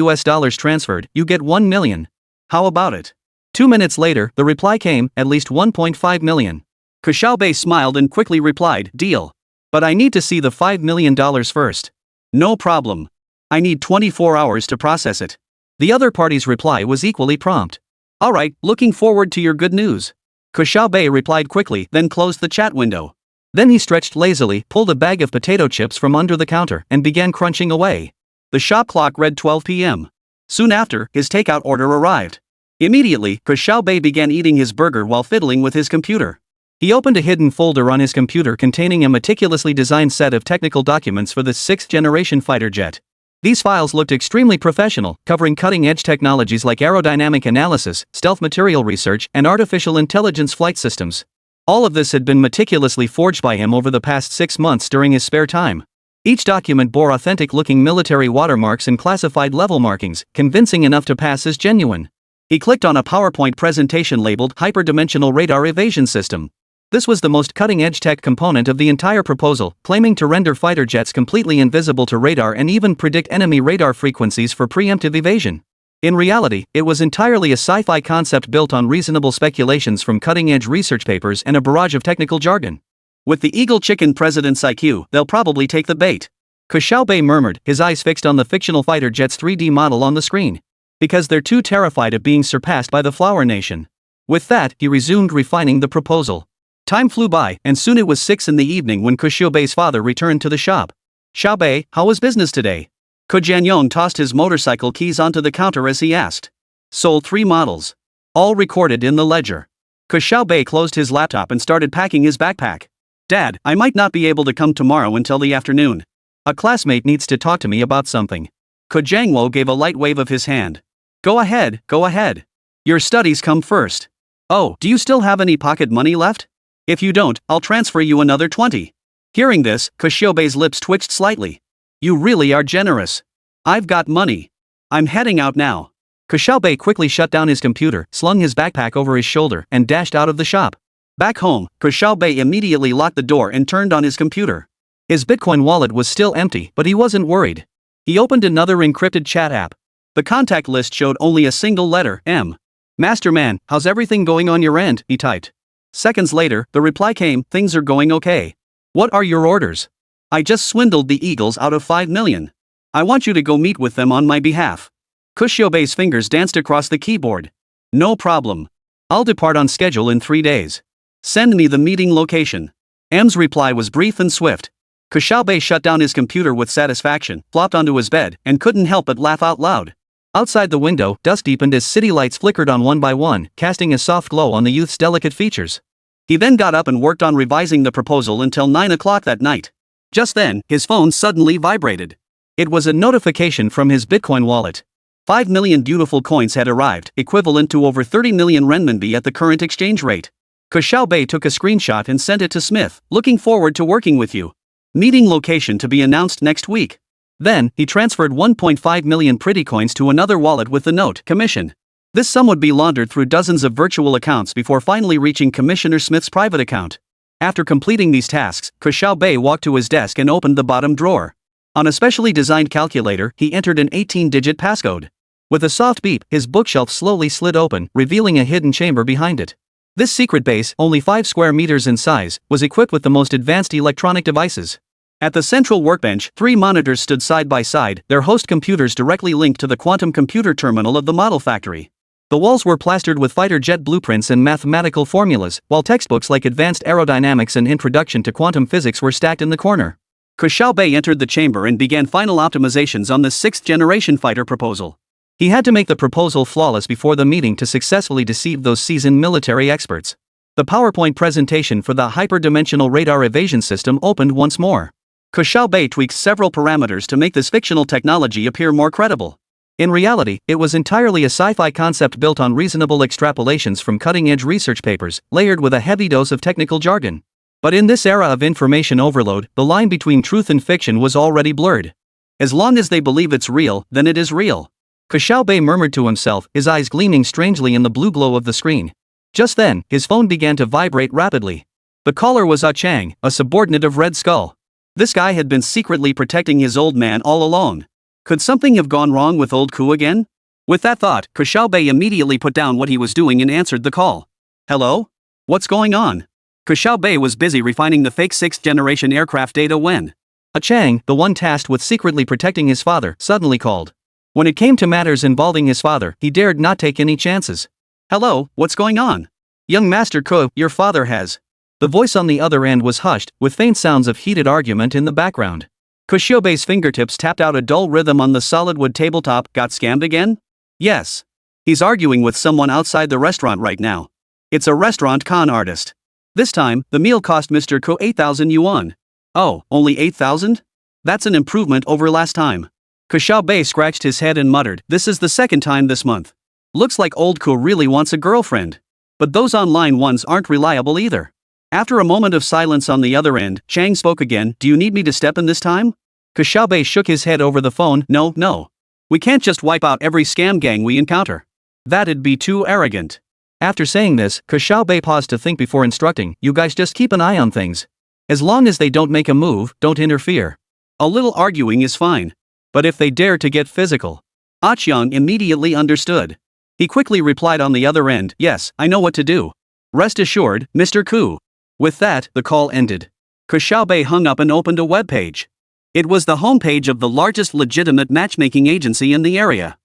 transferred, you get 1 million. How about it? 2 minutes later, the reply came, at least 1.5 million. Ke Xiaobei smiled and quickly replied, deal. But I need to see the $5 million first. No problem. I need 24 hours to process it. The other party's reply was equally prompt. Alright, looking forward to your good news. Ke Xiaobei replied quickly, then closed the chat window. Then he stretched lazily, pulled a bag of potato chips from under the counter, and began crunching away. The shop clock read 12 p.m. Soon after, his takeout order arrived. Immediately, Ke Xiaobei began eating his burger while fiddling with his computer. He opened a hidden folder on his computer containing a meticulously designed set of technical documents for the 6th-generation fighter jet. These files looked extremely professional, covering cutting-edge technologies like aerodynamic analysis, stealth material research, and artificial intelligence flight systems. All of this had been meticulously forged by him over the past 6 months during his spare time. Each document bore authentic-looking military watermarks and classified level markings, convincing enough to pass as genuine. He clicked on a PowerPoint presentation labeled Hyperdimensional Radar Evasion System. This was the most cutting-edge tech component of the entire proposal, claiming to render fighter jets completely invisible to radar and even predict enemy radar frequencies for preemptive evasion. In reality, it was entirely a sci-fi concept built on reasonable speculations from cutting-edge research papers and a barrage of technical jargon. With the Eagle Chicken President's IQ, they'll probably take the bait. Ke Xiaobei murmured, his eyes fixed on the fictional fighter jet's 3D model on the screen. Because they're too terrified of being surpassed by the Flower Nation. With that, he resumed refining the proposal. Time flew by, and soon it was 6 in the evening when Ke Xiaobei's father returned to the shop. Xiaobei, how was business today? Ke Jianyong tossed his motorcycle keys onto the counter as he asked. Sold 3 models. All recorded in the ledger. Ke Xiaobei closed his laptop and started packing his backpack. Dad, I might not be able to come tomorrow until the afternoon. A classmate needs to talk to me about something. Ke Jiangwo gave a light wave of his hand. Go ahead, go ahead. Your studies come first. Oh, do you still have any pocket money left? If you don't, I'll transfer you another 20. Hearing this, Ke Xiaobei's lips twitched slightly. You really are generous. I've got money. I'm heading out now. Ke Xiaobei quickly shut down his computer, slung his backpack over his shoulder, and dashed out of the shop. Back home, Ke Xiaobei immediately locked the door and turned on his computer. His Bitcoin wallet was still empty, but he wasn't worried. He opened another encrypted chat app. The contact list showed only a single letter, M. Masterman, how's everything going on your end? He typed. Seconds later, the reply came, things are going okay. What are your orders? I just swindled the Eagles out of 5 million. I want you to go meet with them on my behalf. Ke Xiaobei's fingers danced across the keyboard. No problem. I'll depart on schedule in 3 days. Send me the meeting location. M's reply was brief and swift. Ke Xiaobei shut down his computer with satisfaction, flopped onto his bed, and couldn't help but laugh out loud. Outside the window, dusk deepened as city lights flickered on one by one, casting a soft glow on the youth's delicate features. He then got up and worked on revising the proposal until 9 o'clock that night. Just then, his phone suddenly vibrated. It was a notification from his Bitcoin wallet. 5 million beautiful coins had arrived, equivalent to over 30 million renminbi at the current exchange rate. Ke Xiaobei took a screenshot and sent it to Smith. Looking forward to working with you. Meeting location to be announced next week. Then, he transferred 1.5 million pretty coins to another wallet with the note, commission. This sum would be laundered through dozens of virtual accounts before finally reaching Commissioner Smith's private account. After completing these tasks, Ke Xiaobei walked to his desk and opened the bottom drawer. On a specially designed calculator, he entered an 18-digit passcode. With a soft beep, his bookshelf slowly slid open, revealing a hidden chamber behind it. This secret base, only 5 square meters in size, was equipped with the most advanced electronic devices. At the central workbench, 3 monitors stood side by side, their host computers directly linked to the quantum computer terminal of the model factory. The walls were plastered with fighter jet blueprints and mathematical formulas, while textbooks like Advanced Aerodynamics and Introduction to Quantum Physics were stacked in the corner. Ke Xiaobei entered the chamber and began final optimizations on the 6th-generation fighter proposal. He had to make the proposal flawless before the meeting to successfully deceive those seasoned military experts. The PowerPoint presentation for the hyperdimensional radar evasion system opened once more. Ke Xiaobei tweaked several parameters to make this fictional technology appear more credible. In reality, it was entirely a sci-fi concept built on reasonable extrapolations from cutting-edge research papers, layered with a heavy dose of technical jargon. But in this era of information overload, the line between truth and fiction was already blurred. As long as they believe it's real, then it is real. Ke Xiaobei murmured to himself, his eyes gleaming strangely in the blue glow of the screen. Just then, his phone began to vibrate rapidly. The caller was Chang, a subordinate of Red Skull. This guy had been secretly protecting his old man all along. Could something have gone wrong with old Ku again? With that thought, Ke Xiaobei immediately put down what he was doing and answered the call. Hello? What's going on? Ke Xiaobei was busy refining the fake 6th-generation aircraft data when Chang, the one tasked with secretly protecting his father, suddenly called. When it came to matters involving his father, he dared not take any chances. Hello, what's going on? Young Master Ku, your father has. The voice on the other end was hushed, with faint sounds of heated argument in the background. Ke Xiaobei's fingertips tapped out a dull rhythm on the solid wood tabletop. Got scammed again? Yes. He's arguing with someone outside the restaurant right now. It's a restaurant con artist. This time, the meal cost Mr. Ku 8,000 yuan. Oh, only 8,000? That's an improvement over last time. Ke Xiaobei scratched his head and muttered, this is the 2nd time this month. Looks like old Ku really wants a girlfriend. But those online ones aren't reliable either. After a moment of silence on the other end, Chang spoke again. Do you need me to step in this time? Ke Xiaobei shook his head over the phone. No. We can't just wipe out every scam gang we encounter. That'd be too arrogant. After saying this, Ke Xiaobei paused to think before instructing, you guys just keep an eye on things. As long as they don't make a move, don't interfere. A little arguing is fine. But if they dare to get physical, Jianyong immediately understood. He quickly replied on the other end, "Yes, I know what to do. Rest assured, Mr. Ku." With that, the call ended. Ke Xiaobei hung up and opened a web page. It was the homepage of the largest legitimate matchmaking agency in the area.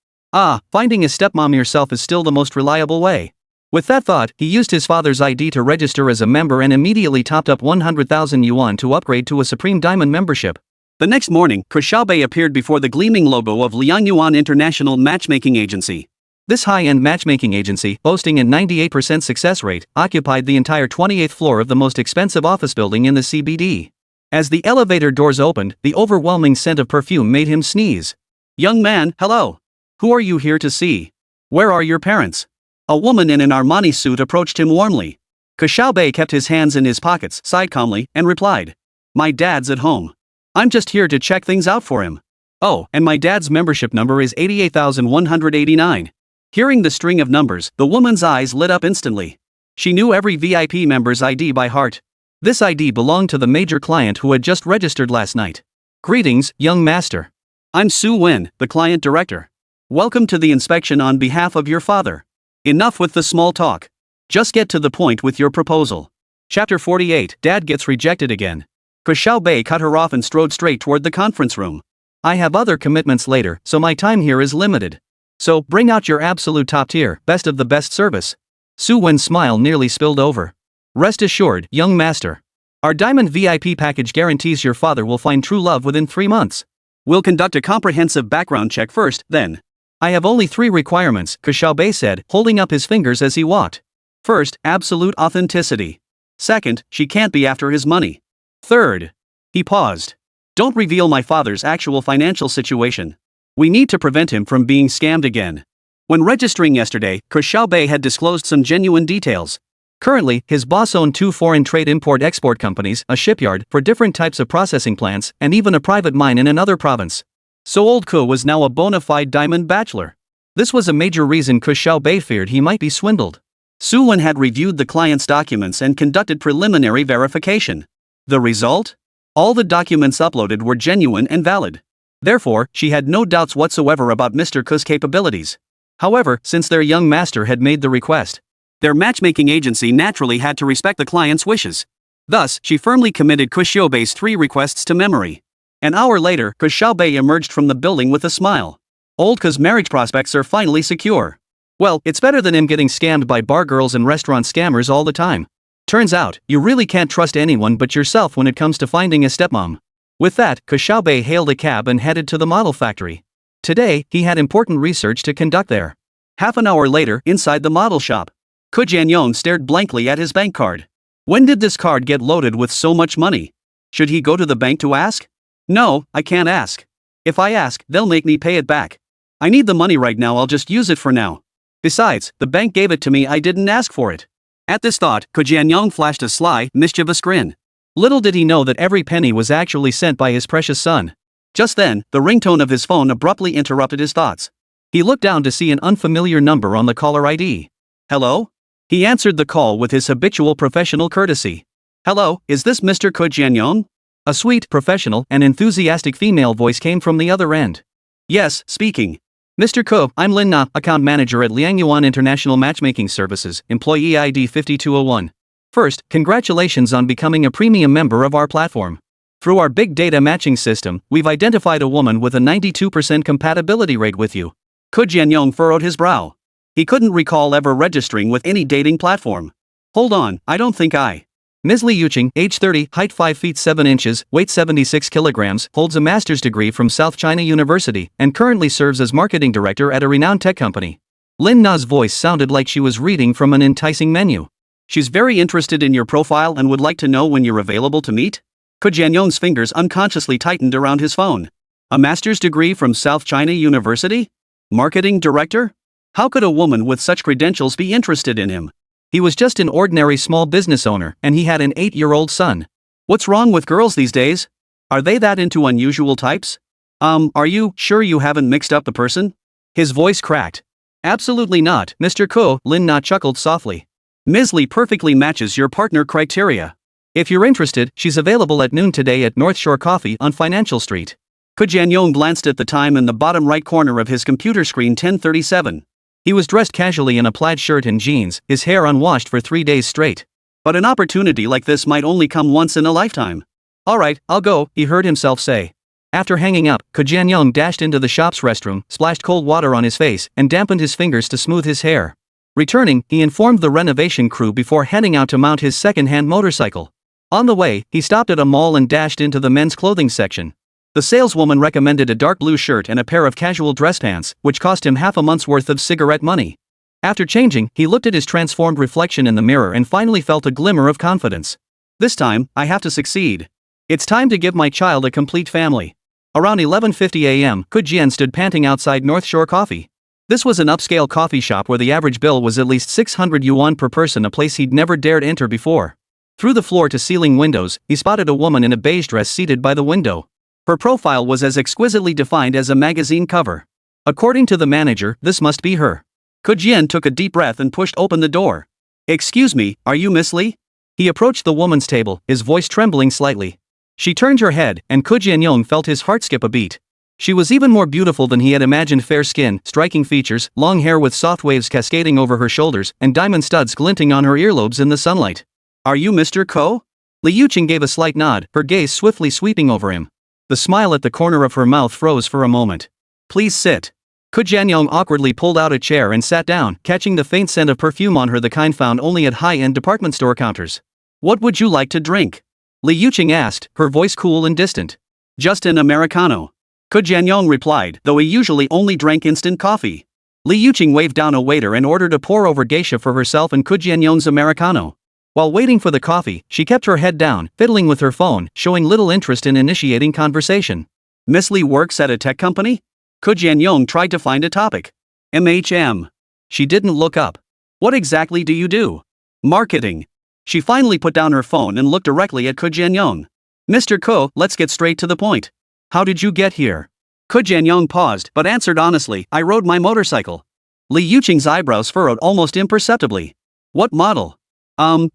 Finding a stepmom yourself is still the most reliable way. With that thought, he used his father's ID to register as a member and immediately topped up 100,000 yuan to upgrade to a Supreme Diamond membership. The next morning, Ke Xiaobei appeared before the gleaming logo of Liangyuan International Matchmaking Agency. This high-end matchmaking agency, boasting a 98% success rate, occupied the entire 28th floor of the most expensive office building in the CBD. As the elevator doors opened, the overwhelming scent of perfume made him sneeze. "Young man, hello. Who are you here to see? Where are your parents?" A woman in an Armani suit approached him warmly. Ke Xiaobei kept his hands in his pockets, sighed calmly, and replied, "My dad's at home. I'm just here to check things out for him. Oh, and my dad's membership number is 88,189. Hearing the string of numbers, the woman's eyes lit up instantly. She knew every VIP member's ID by heart. This ID belonged to the major client who had just registered last night. "Greetings, young master. I'm Su Wen, the client director. Welcome to the inspection on behalf of your father. Enough with the small talk. Just get to the point with your proposal." Chapter 48, Dad Gets Rejected Again. Ke Xiaobei cut her off and strode straight toward the conference room. "I have other commitments later, so my time here is limited. So, bring out your absolute top tier, best of the best service." Su Wen's smile nearly spilled over. "Rest assured, young master. Our Diamond VIP package guarantees your father will find true love within 3 months. We'll conduct a comprehensive background check first, then." "I have only 3 requirements," Ke Xiaobei said, holding up his fingers as he walked. "First, absolute authenticity. Second, she can't be after his money. Third." He paused. "Don't reveal my father's actual financial situation. We need to prevent him from being scammed again." When registering yesterday, Ke Xiaobei had disclosed some genuine details. Currently, his boss owned 2 foreign trade import-export companies, a shipyard for different types of processing plants, and even a private mine in another province. So old Ke was now a bona fide diamond bachelor. This was a major reason Ke Xiaobei feared he might be swindled. Su Wen had reviewed the client's documents and conducted preliminary verification. The result? All the documents uploaded were genuine and valid. Therefore, she had no doubts whatsoever about Mr. Ke's capabilities. However, since their young master had made the request, their matchmaking agency naturally had to respect the client's wishes. Thus, she firmly committed Ke Xiaobei's 3 requests to memory. An hour later, Ke Xiaobei emerged from the building with a smile. Old Ke's marriage prospects are finally secure. Well, it's better than him getting scammed by bar girls and restaurant scammers all the time. Turns out, you really can't trust anyone but yourself when it comes to finding a stepmom. With that, Ke Xiaobei hailed a cab and headed to the model factory. Today, he had important research to conduct there. Half an hour later, inside the model shop, Ke Jianyong stared blankly at his bank card. When did this card get loaded with so much money? Should he go to the bank to ask? No, I can't ask. If I ask, they'll make me pay it back. I need the money right now, I'll just use it for now. Besides, the bank gave it to me, I didn't ask for it. At this thought, Ke Jianyong flashed a sly, mischievous grin. Little did he know that every penny was actually sent by his precious son. Just then, the ringtone of his phone abruptly interrupted his thoughts. He looked down to see an unfamiliar number on the caller ID. "Hello?" He answered the call with his habitual professional courtesy. "Hello, is this Mr. Ke Jianyong?" A sweet, professional, and enthusiastic female voice came from the other end. "Yes, speaking." "Mr. Ke, I'm Lin Na, account manager at Liangyuan International Matchmaking Services, employee ID 5201. First, congratulations on becoming a premium member of our platform. Through our big data matching system, we've identified a woman with a 92% compatibility rate with you." Ke Jianyong furrowed his brow. He couldn't recall ever registering with any dating platform. "Hold on, I don't think I." Ms. Li Yuqing, age 30, height 5 feet 7 inches, weight 76 kilograms, holds a master's degree from South China University, and currently serves as marketing director at a renowned tech company. Lin Na's voice sounded like she was reading from an enticing menu. "She's very interested in your profile and would like to know when you're available to meet?" Ke Jianyong's fingers unconsciously tightened around his phone. A master's degree from South China University? Marketing director? How could a woman with such credentials be interested in him? He was just an ordinary small business owner, and he had an 8-year-old son. What's wrong with girls these days? Are they that into unusual types? Are you sure you haven't mixed up the person? His voice cracked. Absolutely not, Mr. Ke, Lin Na chuckled softly. Ms. Li perfectly matches your partner criteria. If you're interested, she's available at noon today at North Shore Coffee on Financial Street. Ke Jianyong glanced at the time in the bottom right corner of his computer screen. 10:37. He was dressed casually in a plaid shirt and jeans, his hair unwashed for 3 days straight. But an opportunity like this might only come once in a lifetime. Alright, I'll go, he heard himself say. After hanging up, Ke Jianyong dashed into the shop's restroom, splashed cold water on his face, and dampened his fingers to smooth his hair. Returning, he informed the renovation crew before heading out to mount his second-hand motorcycle. On the way, he stopped at a mall and dashed into the men's clothing section. The saleswoman recommended a dark blue shirt and a pair of casual dress pants, which cost him half a month's worth of cigarette money. After changing, he looked at his transformed reflection in the mirror and finally felt a glimmer of confidence. This time, I have to succeed. It's time to give my child a complete family. Around 11:50 a.m., Ke Jian stood panting outside North Shore Coffee. This was an upscale coffee shop where the average bill was at least 600 yuan per person, a place he'd never dared enter before. Through the floor-to-ceiling windows, he spotted a woman in a beige dress seated by the window. Her profile was as exquisitely defined as a magazine cover. According to the manager, this must be her. Ke Jian took a deep breath and pushed open the door. "Excuse me, are you Miss Li?" He approached the woman's table, his voice trembling slightly. She turned her head, and Ke Jianyong felt his heart skip a beat. She was even more beautiful than he had imagined. Fair skin, striking features, long hair with soft waves cascading over her shoulders, and diamond studs glinting on her earlobes in the sunlight. "Are you Mr. Ko?" Li Yuqing gave a slight nod, her gaze swiftly sweeping over him. The smile at the corner of her mouth froze for a moment. "Please sit." Ke Jianyong awkwardly pulled out a chair and sat down, catching the faint scent of perfume on her, the kind found only at high-end department store counters. "What would you like to drink?" Li Yuqing asked, her voice cool and distant. "Just an Americano." Ke Jianyong replied, though he usually only drank instant coffee. Li Yuqing waved down a waiter and ordered a pour-over geisha for herself and Ke Jianyong's Americano. While waiting for the coffee, she kept her head down, fiddling with her phone, showing little interest in initiating conversation. "Miss Li works at a tech company?" Ke Jianyong tried to find a topic. "MHM." She didn't look up. "What exactly do you do?" "Marketing." She finally put down her phone and looked directly at Ke Jianyong. "Mr. Ko, let's get straight to the point. How did you get here?" Ke Jianyong paused, but answered honestly, "I rode my motorcycle." Li Yuqing's eyebrows furrowed almost imperceptibly. "What model?"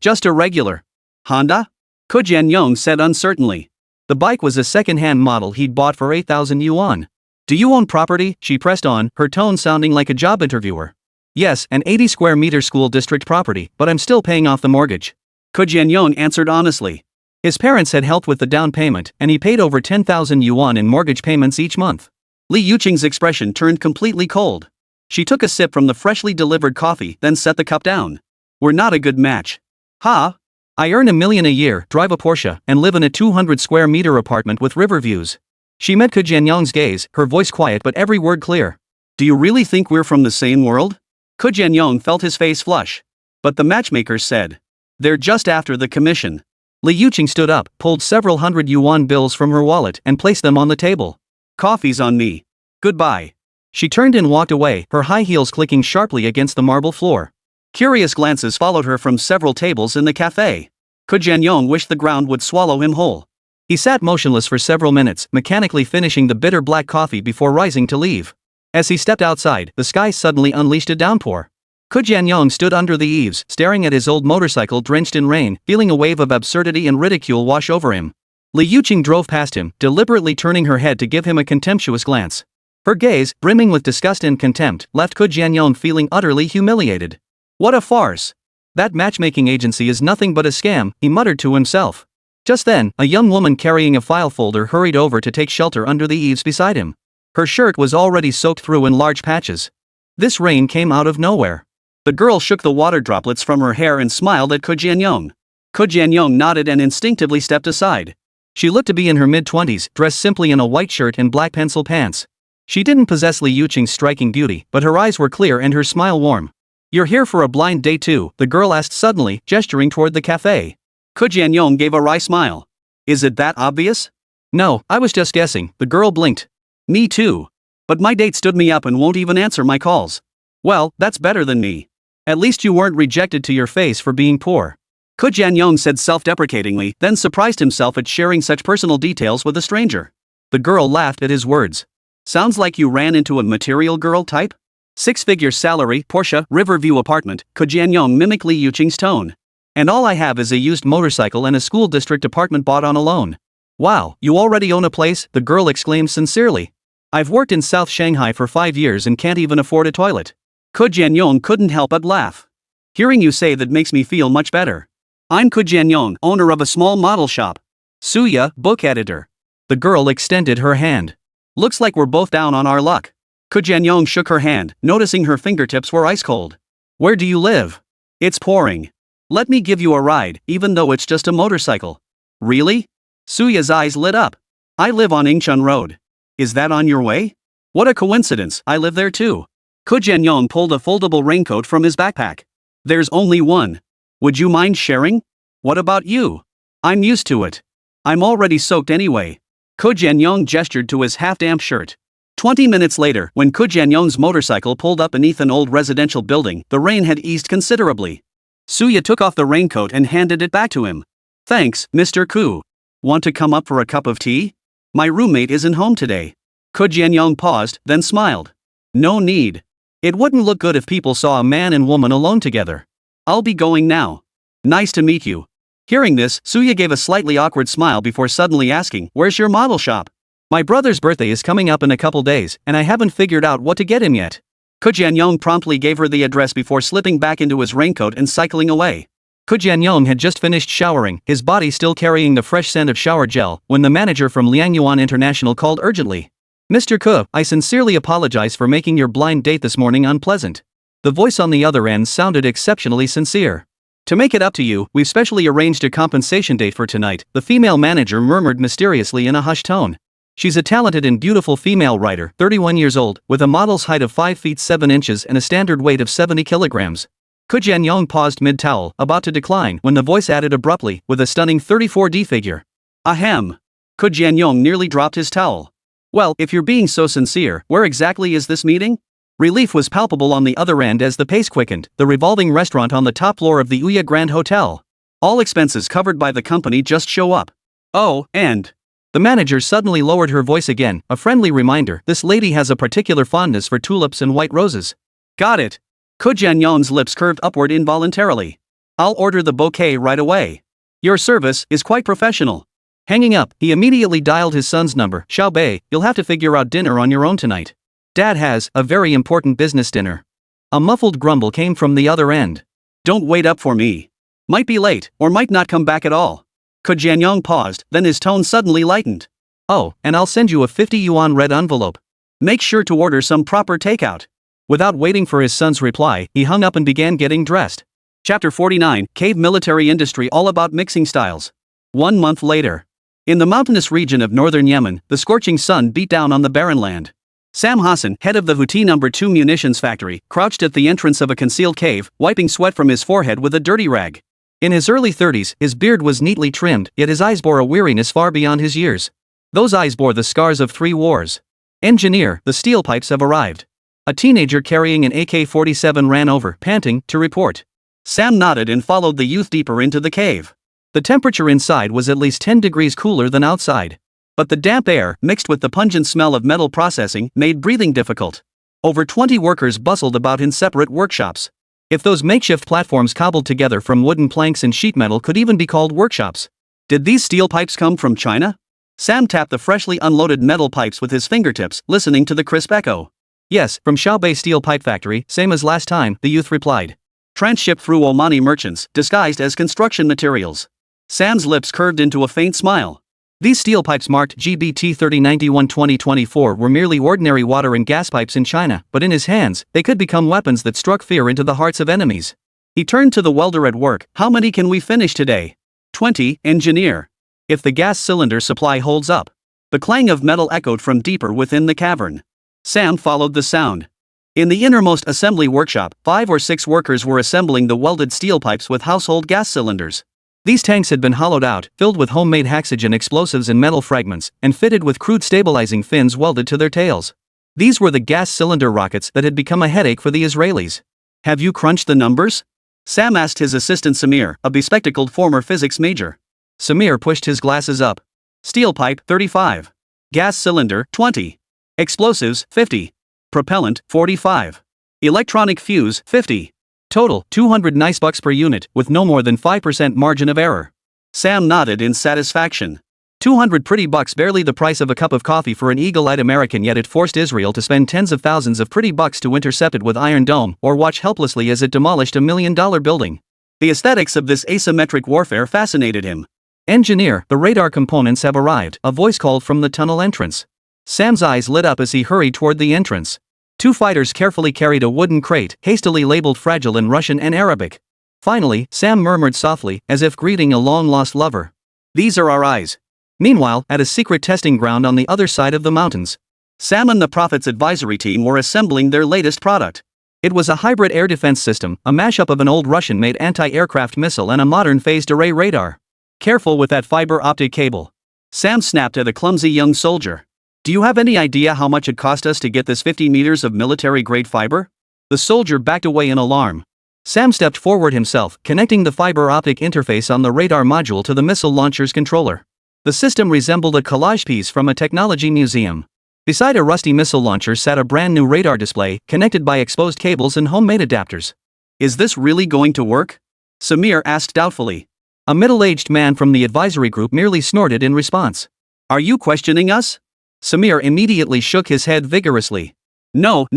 Just a regular Honda?" Ke Jianyong said uncertainly. The bike was a second-hand model he'd bought for 8,000 yuan. "Do you own property?" she pressed on, her tone sounding like a job interviewer. "Yes, an 80-square-meter school district property, but I'm still paying off the mortgage." Ke Jianyong answered honestly. His parents had helped with the down payment, and he paid over 10,000 yuan in mortgage payments each month. Li Yuqing's expression turned completely cold. She took a sip from the freshly delivered coffee, then set the cup down. "We're not a good match." "Huh? I earn $1 million a year, drive a Porsche, and live in a 200-square-meter apartment with river views." She met Ke Jianyong's gaze, her voice quiet but every word clear. "Do you really think we're from the same world?" Ke Jianyong felt his face flush. "But the matchmakers said they're just after the commission." Li Yuqing stood up, pulled several hundred yuan bills from her wallet, and placed them on the table. "Coffee's on me. Goodbye." She turned and walked away, her high heels clicking sharply against the marble floor. Curious glances followed her from several tables in the cafe. Ke Jianyong wished the ground would swallow him whole. He sat motionless for several minutes, mechanically finishing the bitter black coffee before rising to leave. As he stepped outside, the sky suddenly unleashed a downpour. Ke Jianyong stood under the eaves, staring at his old motorcycle drenched in rain, feeling a wave of absurdity and ridicule wash over him. Li Yuqing drove past him, deliberately turning her head to give him a contemptuous glance. Her gaze, brimming with disgust and contempt, left Ke Jianyong feeling utterly humiliated. "What a farce! That matchmaking agency is nothing but a scam," he muttered to himself. Just then, a young woman carrying a file folder hurried over to take shelter under the eaves beside him. Her shirt was already soaked through in large patches. This rain came out of nowhere. The girl shook the water droplets from her hair and smiled at Ke Jianyong. Ke Jianyong nodded and instinctively stepped aside. She looked to be in her mid-20s, dressed simply in a white shirt and black pencil pants. She didn't possess Li Yuqing's striking beauty, but her eyes were clear and her smile warm. "You're here for a blind date too?" the girl asked suddenly, gesturing toward the cafe. Ke Jianyong gave a wry smile. "Is it that obvious?" "No, I was just guessing," the girl blinked. "Me too. But my date stood me up and won't even answer my calls." "Well, that's better than me. At least you weren't rejected to your face for being poor." Ke Jianyong said self-deprecatingly, then surprised himself at sharing such personal details with a stranger. The girl laughed at his words. "Sounds like you ran into a material girl type?" "6-figure salary, Porsche, Riverview apartment," Ke Jianyong mimicked Li Yuqing's tone. "And all I have is a used motorcycle and a school district apartment bought on a loan." Wow, you already own a place? The girl exclaimed sincerely. I've worked in South Shanghai for 5 years and can't even afford a toilet. Ke Jianyong couldn't help but laugh. Hearing you say that makes me feel much better. I'm Ke Jianyong, owner of a small model shop. Suya, book editor. The girl extended her hand. Looks like we're both down on our luck. Ke Jianyong shook her hand, noticing her fingertips were ice cold. Where do you live? It's pouring. Let me give you a ride, even though it's just a motorcycle. Really? Suya's eyes lit up. I live on Ingchun Road. Is that on your way? What a coincidence, I live there too. Ke Jianyong pulled a foldable raincoat from his backpack. There's only one. Would you mind sharing? What about you? I'm used to it. I'm already soaked anyway. Ke Jianyong gestured to his half-damp shirt. 20 minutes later, when Ke Jianyong's motorcycle pulled up beneath an old residential building, the rain had eased considerably. Suya took off the raincoat and handed it back to him. Thanks, Mr. Ku. Want to come up for a cup of tea? My roommate isn't home today. Ke Jianyong paused, then smiled. No need. It wouldn't look good if people saw a man and woman alone together. I'll be going now. Nice to meet you. Hearing this, Suya gave a slightly awkward smile before suddenly asking, where's your model shop? My brother's birthday is coming up in a couple days, and I haven't figured out what to get him yet. Ke Jianyong promptly gave her the address before slipping back into his raincoat and cycling away. Ke Jianyong had just finished showering, his body still carrying the fresh scent of shower gel, when the manager from Liangyuan International called urgently. Mr. Ke, I sincerely apologize for making your blind date this morning unpleasant. The voice on the other end sounded exceptionally sincere. To make it up to you, we've specially arranged a compensation date for tonight, the female manager murmured mysteriously in a hushed tone. She's a talented and beautiful female writer, 31 years old, with a model's height of 5 feet 7 inches and a standard weight of 70 kilograms. Ke Jianyong paused mid-towel, about to decline, when the voice added abruptly, with a stunning 34D figure. Ahem. Ke Jianyong nearly dropped his towel. Well, if you're being so sincere, where exactly is this meeting? Relief was palpable on the other end as the pace quickened, the revolving restaurant on the top floor of the Ouya Grand Hotel. All expenses covered by the company, just show up. Oh, and... The manager suddenly lowered her voice again, a friendly reminder, this lady has a particular fondness for tulips and white roses. Got it. Ke Jianyong's lips curved upward involuntarily. I'll order the bouquet right away. Your service is quite professional. Hanging up, he immediately dialed his son's number. Xiaobei, you'll have to figure out dinner on your own tonight. Dad has a very important business dinner. A muffled grumble came from the other end. Don't wait up for me. Might be late, or might not come back at all. Ke Jianyong paused, then his tone suddenly lightened. Oh, and I'll send you a 50 yuan red envelope. Make sure to order some proper takeout. Without waiting for his son's reply, he hung up and began getting dressed. Chapter 49, Cave Military Industry, all about mixing styles. 1 month later. In the mountainous region of northern Yemen, the scorching sun beat down on the barren land. Sam Hassan, head of the Houthi No. 2 munitions factory, crouched at the entrance of a concealed cave, wiping sweat from his forehead with a dirty rag. In his early 30s, his beard was neatly trimmed, yet his eyes bore a weariness far beyond his years. Those eyes bore the scars of 3 wars. Engineer, the steel pipes have arrived. A teenager carrying an AK-47 ran over, panting, to report. Sam nodded and followed the youth deeper into the cave. The temperature inside was at least 10 degrees cooler than outside. But the damp air, mixed with the pungent smell of metal processing, made breathing difficult. Over 20 workers bustled about in separate workshops. If those makeshift platforms cobbled together from wooden planks and sheet metal could even be called workshops. Did these steel pipes come from China? Sam tapped the freshly unloaded metal pipes with his fingertips, listening to the crisp echo. Yes, from Xiaobei Steel Pipe Factory, same as last time, the youth replied. Transshipped through Omani merchants, disguised as construction materials. Sam's lips curved into a faint smile. These steel pipes marked GBT 3091-2024 were merely ordinary water and gas pipes in China, but in his hands, they could become weapons that struck fear into the hearts of enemies. He turned to the welder at work. How many can we finish today? 20, engineer. If the gas cylinder supply holds up. The clang of metal echoed from deeper within the cavern. Sam followed the sound. In the innermost assembly workshop, 5 or 6 workers were assembling the welded steel pipes with household gas cylinders. These tanks had been hollowed out, filled with homemade hexagon explosives and metal fragments, and fitted with crude stabilizing fins welded to their tails. These were the gas cylinder rockets that had become a headache for the Israelis. Have you crunched the numbers? Sam asked his assistant Samir, a bespectacled former physics major. Samir pushed his glasses up. Steel pipe, 35. Gas cylinder, 20. Explosives, 50. Propellant, 45. Electronic fuse, 50. Total, 200 nice bucks per unit, with no more than 5% margin of error. Sam nodded in satisfaction. $200 pretty bucks, barely the price of a cup of coffee for an eagle-eyed American, yet it forced Israel to spend tens of thousands of pretty bucks to intercept it with Iron Dome or watch helplessly as it demolished a $1 million building. The aesthetics of this asymmetric warfare fascinated him. Engineer, the radar components have arrived, a voice called from the tunnel entrance. Sam's eyes lit up as he hurried toward the entrance. Two fighters carefully carried a wooden crate, hastily labeled fragile in Russian and Arabic. Finally, Sam murmured softly, as if greeting a long-lost lover. "These are our eyes." Meanwhile, at a secret testing ground on the other side of the mountains, Sam and the Prophet's advisory team were assembling their latest product. It was a hybrid air defense system, a mashup of an old Russian-made anti-aircraft missile and a modern phased array radar. "Careful with that fiber optic cable," Sam snapped at a clumsy young soldier. "Do you have any idea how much it cost us to get this 50 meters of military-grade fiber?" The soldier backed away in alarm. Sam stepped forward himself, connecting the fiber optic interface on the radar module to the missile launcher's controller. The system resembled a collage piece from a technology museum. Beside a rusty missile launcher sat a brand new radar display, connected by exposed cables and homemade adapters. "Is this really going to work?" Samir asked doubtfully. A middle-aged man from the advisory group merely snorted in response. "Are you questioning us?" Samir immediately shook his head vigorously. No.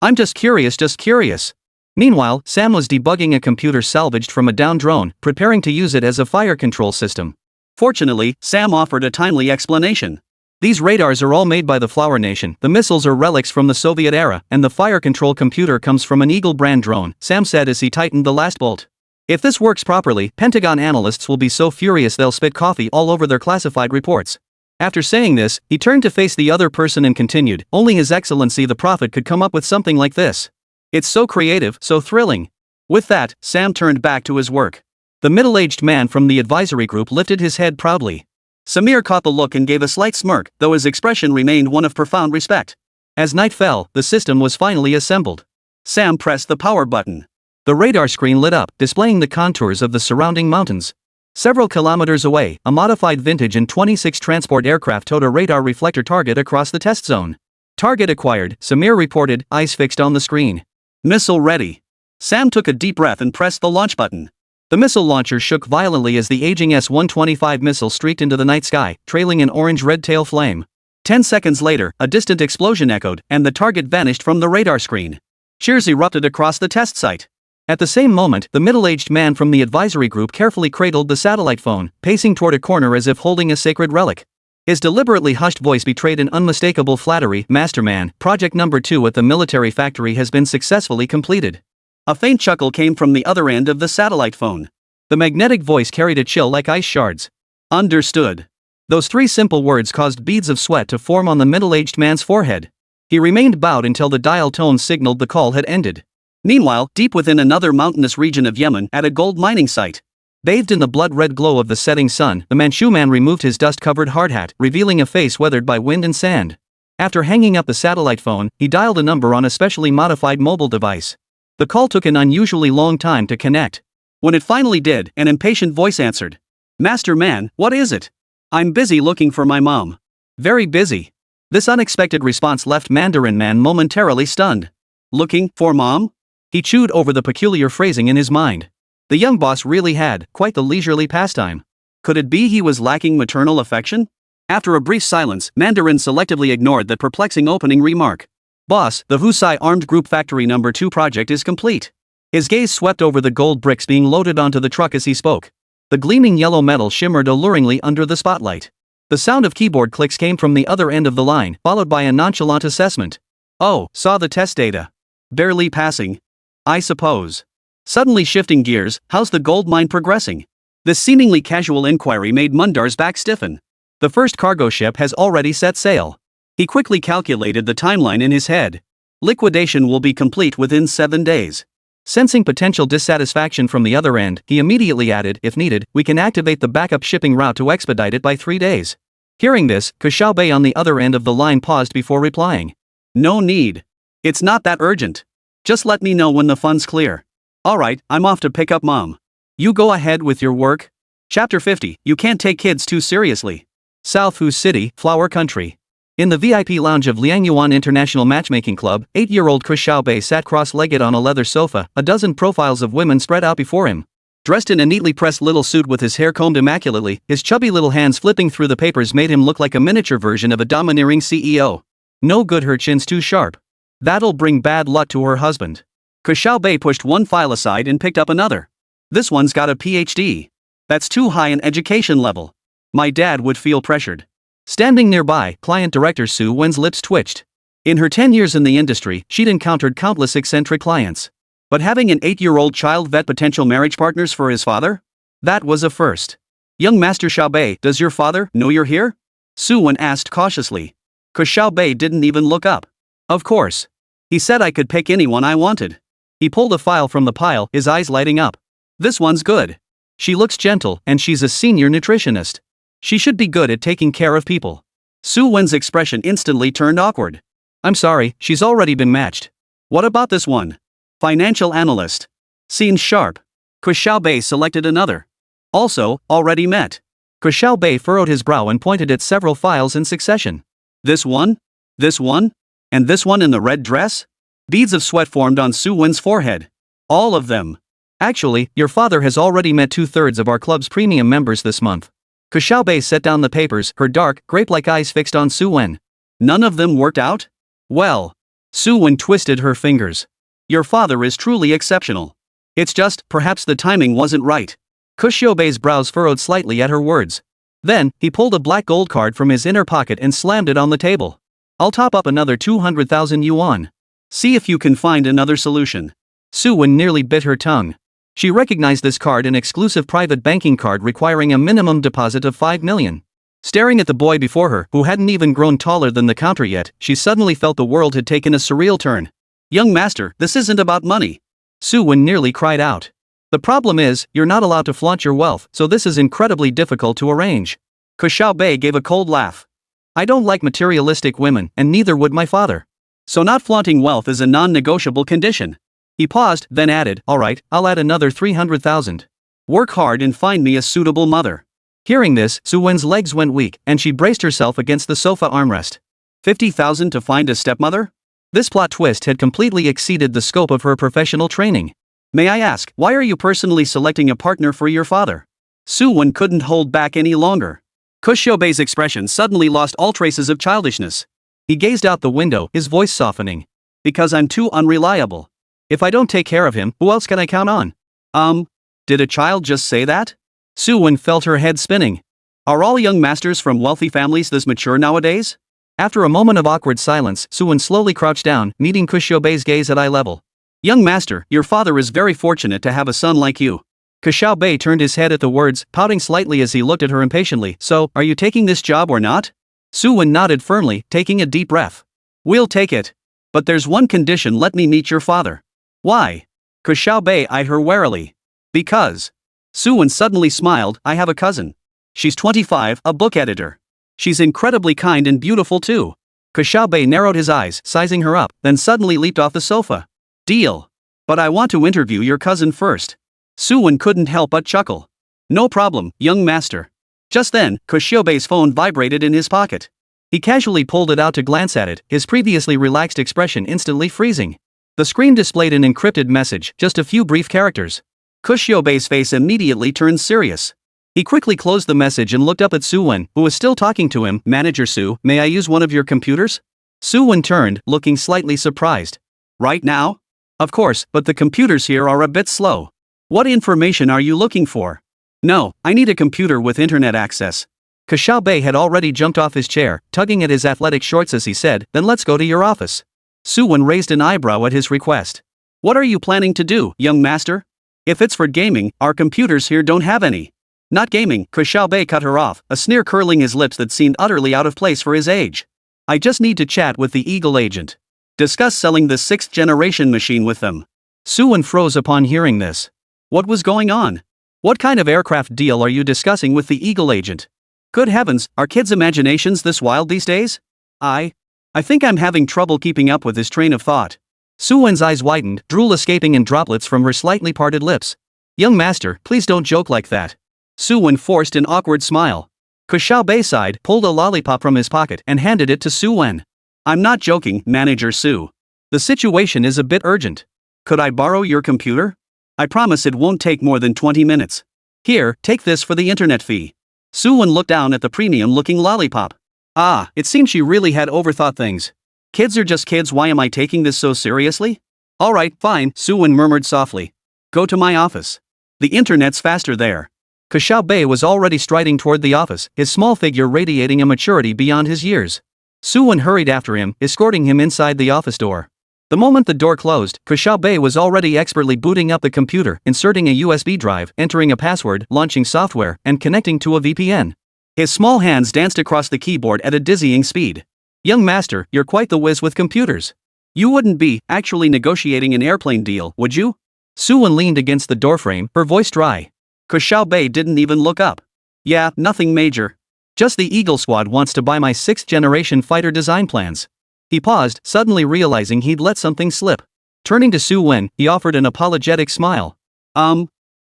I'm just curious. Meanwhile, Sam was debugging a computer salvaged from a downed drone, preparing to use it as a fire control system. Fortunately, Sam offered a timely explanation. These radars are all made by the Flower Nation, the missiles are relics from the Soviet era, and the fire control computer comes from an Eagle-brand drone, Sam said as he tightened the last bolt. If this works properly, Pentagon analysts will be so furious they'll spit coffee all over their classified reports. After saying this, he turned to face the other person and continued, "Only His Excellency the Prophet could come up with something like this. It's so creative, so thrilling." With that, Sam turned back to his work. The middle-aged man from the advisory group lifted his head proudly. Samir caught the look and gave a slight smirk, though his expression remained one of profound respect. As night fell, the system was finally assembled. Sam pressed the power button. The radar screen lit up, displaying the contours of the surrounding mountains. Several kilometers away, a modified vintage An-26 transport aircraft towed a radar reflector target across the test zone. "Target acquired," Samir reported, eyes fixed on the screen. "Missile ready." Sam took a deep breath and pressed the launch button. The missile launcher shook violently as the aging S-125 missile streaked into the night sky, trailing an orange-red tail flame. 10 seconds later, a distant explosion echoed, and the target vanished from the radar screen. Cheers erupted across the test site. At the same moment, the middle-aged man from the advisory group carefully cradled the satellite phone, pacing toward a corner as if holding a sacred relic. His deliberately hushed voice betrayed an unmistakable flattery. "Masterman, project number 2 at the military factory has been successfully completed." A faint chuckle came from the other end of the satellite phone. The magnetic voice carried a chill like ice shards. "Understood." Those 3 simple words caused beads of sweat to form on the middle-aged man's forehead. He remained bowed until the dial tone signaled the call had ended. Meanwhile, deep within another mountainous region of Yemen, at a gold mining site, bathed in the blood-red glow of the setting sun, the Manchu man removed his dust-covered hard hat, revealing a face weathered by wind and sand. After hanging up the satellite phone, he dialed a number on a specially modified mobile device. The call took an unusually long time to connect. When it finally did, an impatient voice answered. "Master man, what is it?" "I'm busy looking for my mom." "Very busy." This unexpected response left Mandarin man momentarily stunned. "Looking for mom?" He chewed over the peculiar phrasing in his mind. The young boss really had quite the leisurely pastime. Could it be he was lacking maternal affection? After a brief silence, Mandarin selectively ignored that perplexing opening remark. "Boss, the Houthi armed group factory number 2 project is complete." His gaze swept over the gold bricks being loaded onto the truck as he spoke. The gleaming yellow metal shimmered alluringly under the spotlight. The sound of keyboard clicks came from the other end of the line, followed by a nonchalant assessment. "Oh, saw the test data. Barely passing, I suppose." Suddenly shifting gears, "How's the gold mine progressing?" This seemingly casual inquiry made Mundar's back stiffen. "The first cargo ship has already set sail." He quickly calculated the timeline in his head. "Liquidation will be complete within 7 days." Sensing potential dissatisfaction from the other end, he immediately added, "If needed, we can activate the backup shipping route to expedite it by 3 days." Hearing this, Ke Xiaobei on the other end of the line paused before replying. "No need. It's not that urgent. Just let me know when the funds clear." "Alright, I'm off to pick up mom." "You go ahead with your work." Chapter 50, You Can't Take Kids Too Seriously. South Hu City, Flower Country. In the VIP lounge of Liangyuan International Matchmaking Club, 8-year-old Ke Xiaobei sat cross-legged on a leather sofa, a dozen profiles of women spread out before him. Dressed in a neatly pressed little suit with his hair combed immaculately, his chubby little hands flipping through the papers made him look like a miniature version of a domineering CEO. No good, her chin's too sharp. That'll bring bad luck to her husband. Ke Xiaobei pushed one file aside and picked up another. This one's got a PhD. That's too high an education level. My dad would feel pressured. Standing nearby, client director Su Wen's lips twitched. In her 10 years in the industry, she'd encountered countless eccentric clients. But having an 8-year-old child vet potential marriage partners for his father? That was a first. Young Master Xiaobei, does your father know you're here? Su Wen asked cautiously. Ke Xiaobei didn't even look up. Of course. He said I could pick anyone I wanted. He pulled a file from the pile, his eyes lighting up. This one's good. She looks gentle, and she's a senior nutritionist. She should be good at taking care of people. Su Wen's expression instantly turned awkward. I'm sorry, she's already been matched. What about this one? Financial analyst. Seems sharp. Ke Xiaobei selected another. Also, already met. Ke Xiaobei furrowed his brow and pointed at several files in succession. This one? This one? And this one in the red dress? Beads of sweat formed on Su Wen's forehead. All of them. Actually, your father has already met 2/3 of our club's premium members this month. Ke Xiaobei set down the papers, her dark, grape-like eyes fixed on Su Wen. None of them worked out? Well. Su Wen twisted her fingers. Your father is truly exceptional. It's just, perhaps the timing wasn't right. Ke Xiaobei's brows furrowed slightly at her words. Then, he pulled a black gold card from his inner pocket and slammed it on the table. I'll top up another 200,000 yuan. See if you can find another solution. Su Wen nearly bit her tongue. She recognized this card, an exclusive private banking card requiring a minimum deposit of 5 million. Staring at the boy before her, who hadn't even grown taller than the counter yet, she suddenly felt the world had taken a surreal turn. Young master, this isn't about money. Su Wen nearly cried out. The problem is, you're not allowed to flaunt your wealth, so this is incredibly difficult to arrange. Ke Xiaobei gave a cold laugh. I don't like materialistic women, and neither would my father. So not flaunting wealth is a non-negotiable condition. He paused, then added, alright, I'll add another 300,000. Work hard and find me a suitable mother. Hearing this, Su Wen's legs went weak, and she braced herself against the sofa armrest. 50,000 to find a stepmother? This plot twist had completely exceeded the scope of her professional training. May I ask, why are you personally selecting a partner for your father? Su Wen couldn't hold back any longer. Ke Xiaobei's expression suddenly lost all traces of childishness. He gazed out the window, his voice softening. Because I'm too unreliable. If I don't take care of him, who else can I count on? Did a child just say that? Su Wen felt her head spinning. Are all young masters from wealthy families this mature nowadays? After a moment of awkward silence, Su Wen slowly crouched down, meeting Ke Xiaobei's gaze at eye level. Young master, your father is very fortunate to have a son like you. Ke Xiaobei turned his head at the words, pouting slightly as he looked at her impatiently. So, are you taking this job or not? Su Wen nodded firmly, taking a deep breath. We'll take it. But there's one condition, let me meet your father. Why? Ke Xiaobei eyed her warily. Because. Su Wen suddenly smiled, I have a cousin. She's 25, a book editor. She's incredibly kind and beautiful too. Ke Xiaobei narrowed his eyes, sizing her up, then suddenly leaped off the sofa. Deal. But I want to interview your cousin first. Su Wen couldn't help but chuckle. No problem, young master. Just then, Ke Xiaobei's phone vibrated in his pocket. He casually pulled it out to glance at it, his previously relaxed expression instantly freezing. The screen displayed an encrypted message, just a few brief characters. Ke Xiaobei's face immediately turned serious. He quickly closed the message and looked up at Su Wen, who was still talking to him. Manager Su, may I use one of your computers? Su Wen turned, looking slightly surprised. Right now? Of course, but the computers here are a bit slow. What information are you looking for? No, I need a computer with internet access. Ke Xiaobei had already jumped off his chair, tugging at his athletic shorts as he said, then let's go to your office. Su Wen raised an eyebrow at his request. What are you planning to do, young master? If it's for gaming, our computers here don't have any. Not gaming, Ke Xiaobei cut her off, a sneer curling his lips that seemed utterly out of place for his age. I just need to chat with the Eagle agent. Discuss selling the 6th generation machine with them. Su Wen froze upon hearing this. What was going on? What kind of aircraft deal are you discussing with the Eagle agent? Good heavens, are kids' imaginations this wild these days? I think I'm having trouble keeping up with this train of thought. Su Wen's eyes widened, drool escaping in droplets from her slightly parted lips. Young master, please don't joke like that. Su Wen forced an awkward smile. Ke Xiaobei sighed, pulled a lollipop from his pocket and handed it to Su Wen. I'm not joking, Manager Su. The situation is a bit urgent. Could I borrow your computer? I promise it won't take more than 20 minutes. Here, take this for the internet fee. Su-wen looked down at the premium-looking lollipop. Ah, it seems she really had overthought things. Kids are just kids, why am I taking this so seriously? Alright, fine, Su-wen murmured softly. Go to my office. The internet's faster there. Ke Xiaobei was already striding toward the office, his small figure radiating a maturity beyond his years. Su-wen hurried after him, escorting him inside the office door. The moment the door closed, Ke Xiaobei was already expertly booting up the computer, inserting a USB drive, entering a password, launching software, and connecting to a VPN. His small hands danced across the keyboard at a dizzying speed. Young master, you're quite the whiz with computers. You wouldn't be actually negotiating an airplane deal, would you? Su-wen leaned against the doorframe, her voice dry. Ke Xiaobei didn't even look up. Yeah, nothing major. Just the Eagle Squad wants to buy my 6th-generation fighter design plans. He paused, suddenly realizing he'd let something slip. Turning to Su-wen, he offered an apologetic smile.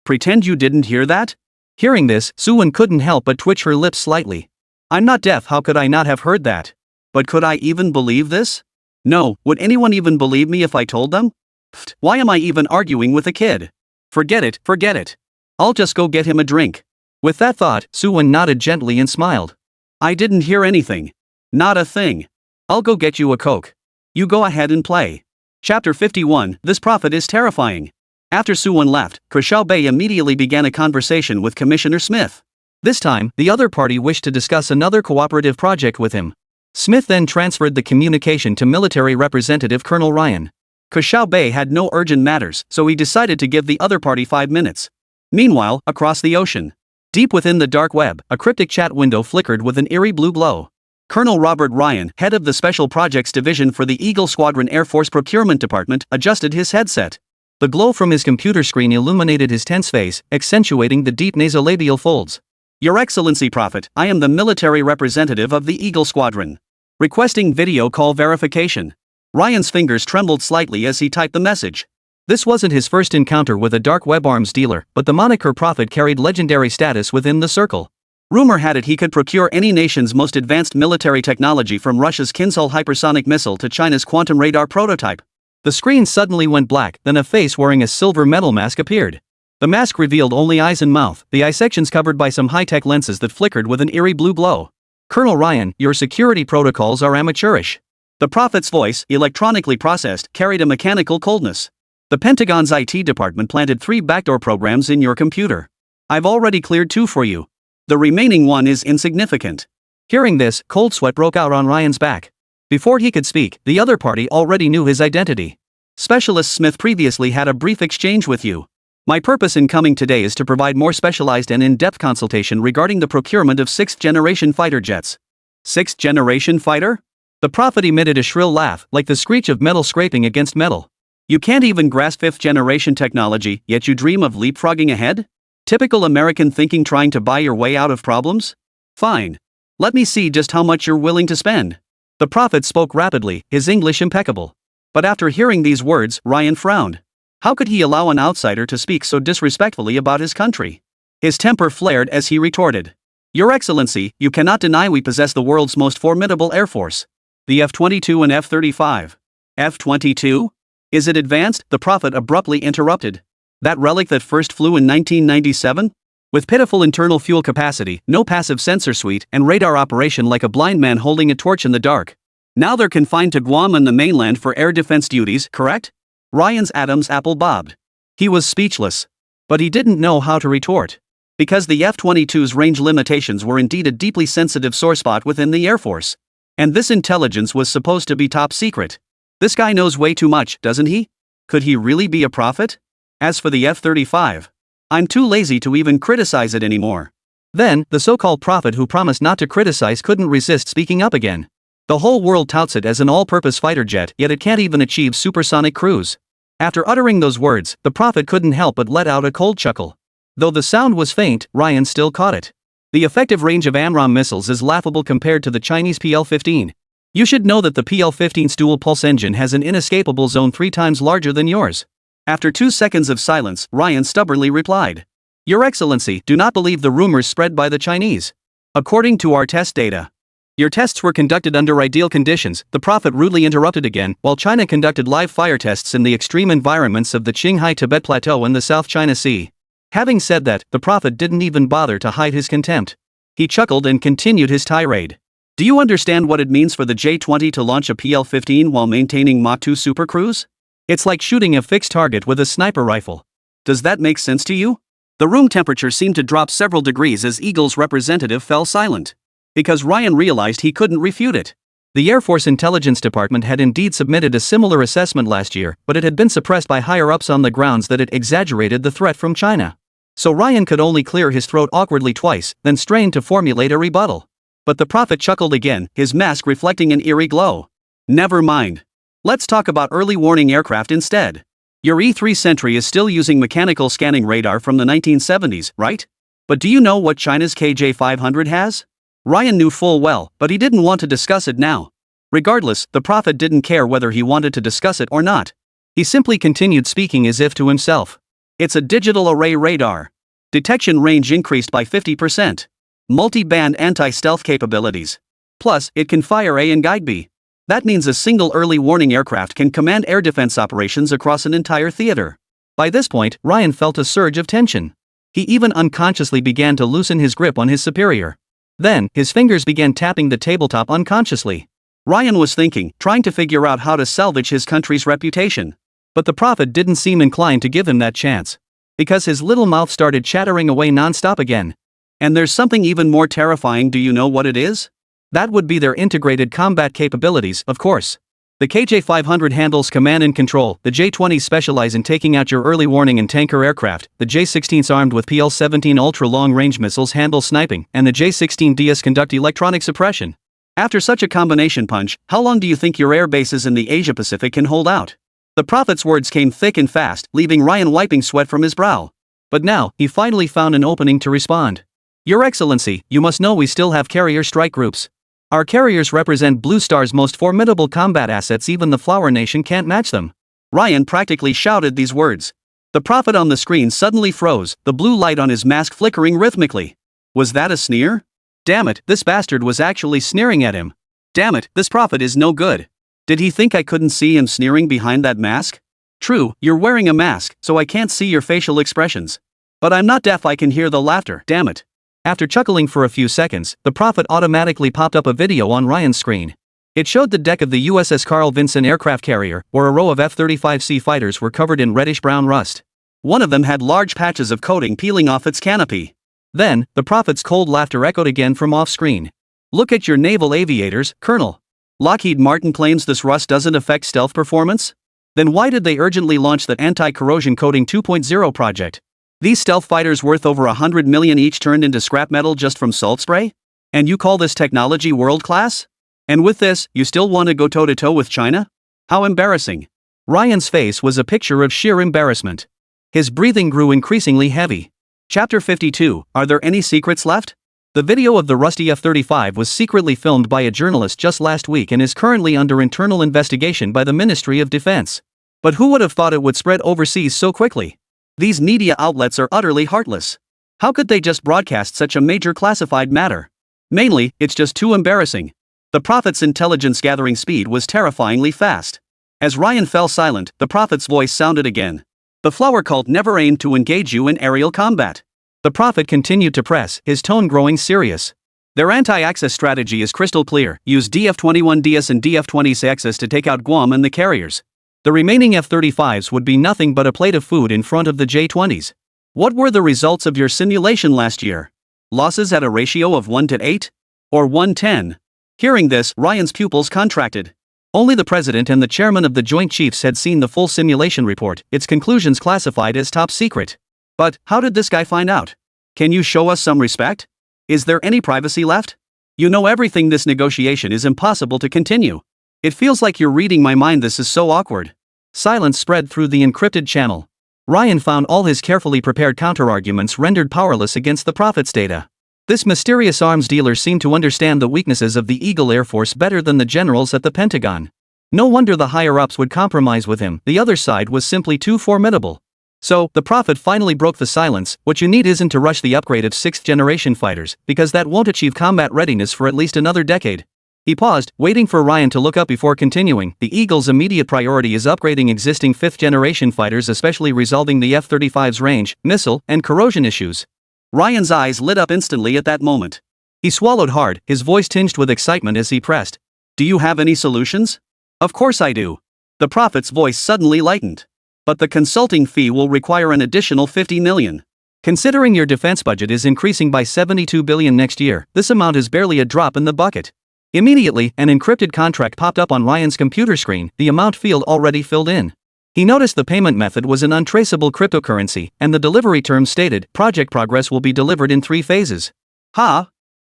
Pretend you didn't hear that? Hearing this, Su-wen couldn't help but twitch her lips slightly. I'm not deaf, how could I not have heard that? But could I even believe this? No, would anyone even believe me if I told them? Pfft, why am I even arguing with a kid? Forget it. I'll just go get him a drink. With that thought, Su-wen nodded gently and smiled. I didn't hear anything. Not a thing. I'll go get you a Coke. You go ahead and play. Chapter 51, This Prophet is Terrifying. After Su-wen left, Ke Xiaobei immediately began a conversation with Commissioner Smith. This time, the other party wished to discuss another cooperative project with him. Smith then transferred the communication to military representative Colonel Ryan. Ke Xiaobei had no urgent matters, so he decided to give the other party 5 minutes. Meanwhile, across the ocean, deep within the dark web, a cryptic chat window flickered with an eerie blue glow. Colonel Robert Ryan, head of the Special Projects Division for the Eagle Squadron Air Force Procurement Department, adjusted his headset. The glow from his computer screen illuminated his tense face, accentuating the deep nasolabial folds. Your Excellency Prophet, I am the military representative of the Eagle Squadron. Requesting video call verification. Ryan's fingers trembled slightly as he typed the message. This wasn't his first encounter with a dark web arms dealer, but the moniker Prophet carried legendary status within the circle. Rumor had it he could procure any nation's most advanced military technology, from Russia's Kinzhal hypersonic missile to China's quantum radar prototype. The screen suddenly went black, then a face wearing a silver metal mask appeared. The mask revealed only eyes and mouth, the eye sections covered by some high-tech lenses that flickered with an eerie blue glow. Colonel Ryan, your security protocols are amateurish. The Prophet's voice, electronically processed, carried a mechanical coldness. The Pentagon's IT department planted 3 backdoor programs in your computer. I've already cleared 2 for you. The remaining one is insignificant. Hearing this, cold sweat broke out on Ryan's back. Before he could speak, the other party already knew his identity. Specialist Smith previously had a brief exchange with you. My purpose in coming today is to provide more specialized and in-depth consultation regarding the procurement of 6th-generation fighter jets. 6th-generation fighter? The Prophet emitted a shrill laugh, like the screech of metal scraping against metal. You can't even grasp 5th-generation technology, yet you dream of leapfrogging ahead? Typical American thinking, trying to buy your way out of problems? Fine. Let me see just how much you're willing to spend. The Prophet spoke rapidly, his English impeccable. But after hearing these words, Ryan frowned. How could he allow an outsider to speak so disrespectfully about his country? His temper flared as he retorted. Your Excellency, you cannot deny we possess the world's most formidable air force. The F-22 and F-35. F-22? Is it advanced? The Prophet abruptly interrupted. That relic that first flew in 1997? With pitiful internal fuel capacity, no passive sensor suite, and radar operation like a blind man holding a torch in the dark. Now they're confined to Guam and the mainland for air defense duties, correct? Ryan's Adam's apple bobbed. He was speechless. But he didn't know how to retort. Because the F-22's range limitations were indeed a deeply sensitive sore spot within the Air Force. And this intelligence was supposed to be top secret. This guy knows way too much, doesn't he? Could he really be a prophet? As for the F-35, I'm too lazy to even criticize it anymore. Then, the so-called prophet who promised not to criticize couldn't resist speaking up again. The whole world touts it as an all-purpose fighter jet, yet it can't even achieve supersonic cruise. After uttering those words, the prophet couldn't help but let out a cold chuckle. Though the sound was faint, Ryan still caught it. The effective range of AMRAAM missiles is laughable compared to the Chinese PL-15. You should know that the PL-15's dual-pulse engine has an inescapable zone 3 times larger than yours. After 2 seconds of silence, Ryan stubbornly replied. Your Excellency, do not believe the rumors spread by the Chinese. According to our test data, Your tests were conducted under ideal conditions, the prophet rudely interrupted again, while China conducted live fire tests in the extreme environments of the Qinghai Tibet Plateau and the South China Sea. Having said that, the prophet didn't even bother to hide his contempt. He chuckled and continued his tirade. Do you understand what it means for the J-20 to launch a PL-15 while maintaining Mach 2 Super Cruise? It's like shooting a fixed target with a sniper rifle. Does that make sense to you? The room temperature seemed to drop several degrees as Eagle's representative fell silent. Because Ryan realized he couldn't refute it. The Air Force Intelligence Department had indeed submitted a similar assessment last year, but it had been suppressed by higher-ups on the grounds that it exaggerated the threat from China. So Ryan could only clear his throat awkwardly twice, then strained to formulate a rebuttal. But the prophet chuckled again, his mask reflecting an eerie glow. Never mind. Let's talk about early warning aircraft instead. Your E-3 Sentry is still using mechanical scanning radar from the 1970s, right? But do you know what China's KJ-500 has? Ryan knew full well, but he didn't want to discuss it now. Regardless, the prophet didn't care whether he wanted to discuss it or not. He simply continued speaking as if to himself. It's a digital array radar. Detection range increased by 50%. Multi-band anti-stealth capabilities. Plus, it can fire A and guide B. That means a single early warning aircraft can command air defense operations across an entire theater. By this point, Ryan felt a surge of tension. He even unconsciously began to loosen his grip on his superior. Then, his fingers began tapping the tabletop unconsciously. Ryan was thinking, trying to figure out how to salvage his country's reputation. But the prophet didn't seem inclined to give him that chance. Because his little mouth started chattering away non-stop again. And there's something even more terrifying, do you know what it is? That would be their integrated combat capabilities, of course. The KJ-500 handles command and control, the J-20s specialize in taking out your early warning and tanker aircraft, the J-16s armed with PL-17 ultra-long-range missiles handle sniping, and the J-16Ds conduct electronic suppression. After such a combination punch, how long do you think your air bases in the Asia-Pacific can hold out? The prophet's words came thick and fast, leaving Ryan wiping sweat from his brow. But now, he finally found an opening to respond. Your Excellency, you must know we still have carrier strike groups. Our carriers represent Blue Star's most formidable combat assets, even the Flower Nation can't match them. Ryan practically shouted these words. The prophet on the screen suddenly froze, the blue light on his mask flickering rhythmically. Was that a sneer? Damn it, this bastard was actually sneering at him. Damn it, this prophet is no good. Did he think I couldn't see him sneering behind that mask? True, you're wearing a mask, so I can't see your facial expressions. But I'm not deaf, I can hear the laughter, damn it. After chuckling for a few seconds, the prophet automatically popped up a video on Ryan's screen. It showed the deck of the USS Carl Vinson aircraft carrier, where a row of F-35C fighters were covered in reddish-brown rust. One of them had large patches of coating peeling off its canopy. Then, the prophet's cold laughter echoed again from off-screen. Look at your naval aviators, Colonel. Lockheed Martin claims this rust doesn't affect stealth performance? Then why did they urgently launch the Anti-Corrosion Coating 2.0 project? These stealth fighters worth over $100 million each turned into scrap metal just from salt spray? And you call this technology world-class? And with this, you still want to go toe-to-toe with China? How embarrassing. Ryan's face was a picture of sheer embarrassment. His breathing grew increasingly heavy. Chapter 52, Are there any secrets left? The video of the rusty F-35 was secretly filmed by a journalist just last week and is currently under internal investigation by the Ministry of Defense. But who would have thought it would spread overseas so quickly? These media outlets are utterly heartless. How could they just broadcast such a major classified matter? Mainly, it's just too embarrassing. The prophet's intelligence gathering speed was terrifyingly fast. As Ryan fell silent, the prophet's voice sounded again. The flower cult never aimed to engage you in aerial combat. The prophet continued to press, his tone growing serious. Their anti-access strategy is crystal clear, use DF-21DS and DF-20 to take out Guam and the carriers. The remaining F-35s would be nothing but a plate of food in front of the J-20s. What were the results of your simulation last year? Losses at a ratio of 1-8? Or 1-10? Hearing this, Ryan's pupils contracted. Only the president and the chairman of the Joint Chiefs had seen the full simulation report, its conclusions classified as top secret. But, how did this guy find out? Can you show us some respect? Is there any privacy left? You know everything, this negotiation is impossible to continue. It feels like you're reading my mind, this is so awkward. Silence spread through the encrypted channel. Ryan found all his carefully prepared counterarguments rendered powerless against the prophet's data. This mysterious arms dealer seemed to understand the weaknesses of the Eagle Air Force better than the generals at the Pentagon. No wonder the higher-ups would compromise with him, the other side was simply too formidable. So, the prophet finally broke the silence. What you need isn't to rush the upgrade of 6th generation fighters, because that won't achieve combat readiness for at least another decade. He paused, waiting for Ryan to look up before continuing. The Eagle's immediate priority is upgrading existing 5th generation fighters, especially resolving the F-35's range, missile, and corrosion issues. Ryan's eyes lit up instantly at that moment. He swallowed hard, his voice tinged with excitement as he pressed. Do you have any solutions? Of course I do. The prophet's voice suddenly lightened. But the consulting fee will require an additional 50 million. Considering your defense budget is increasing by 72 billion next year, this amount is barely a drop in the bucket. Immediately, an encrypted contract popped up on Ryan's computer screen, the amount field already filled in. He noticed the payment method was an untraceable cryptocurrency, and the delivery terms stated, project progress will be delivered in 3 phases.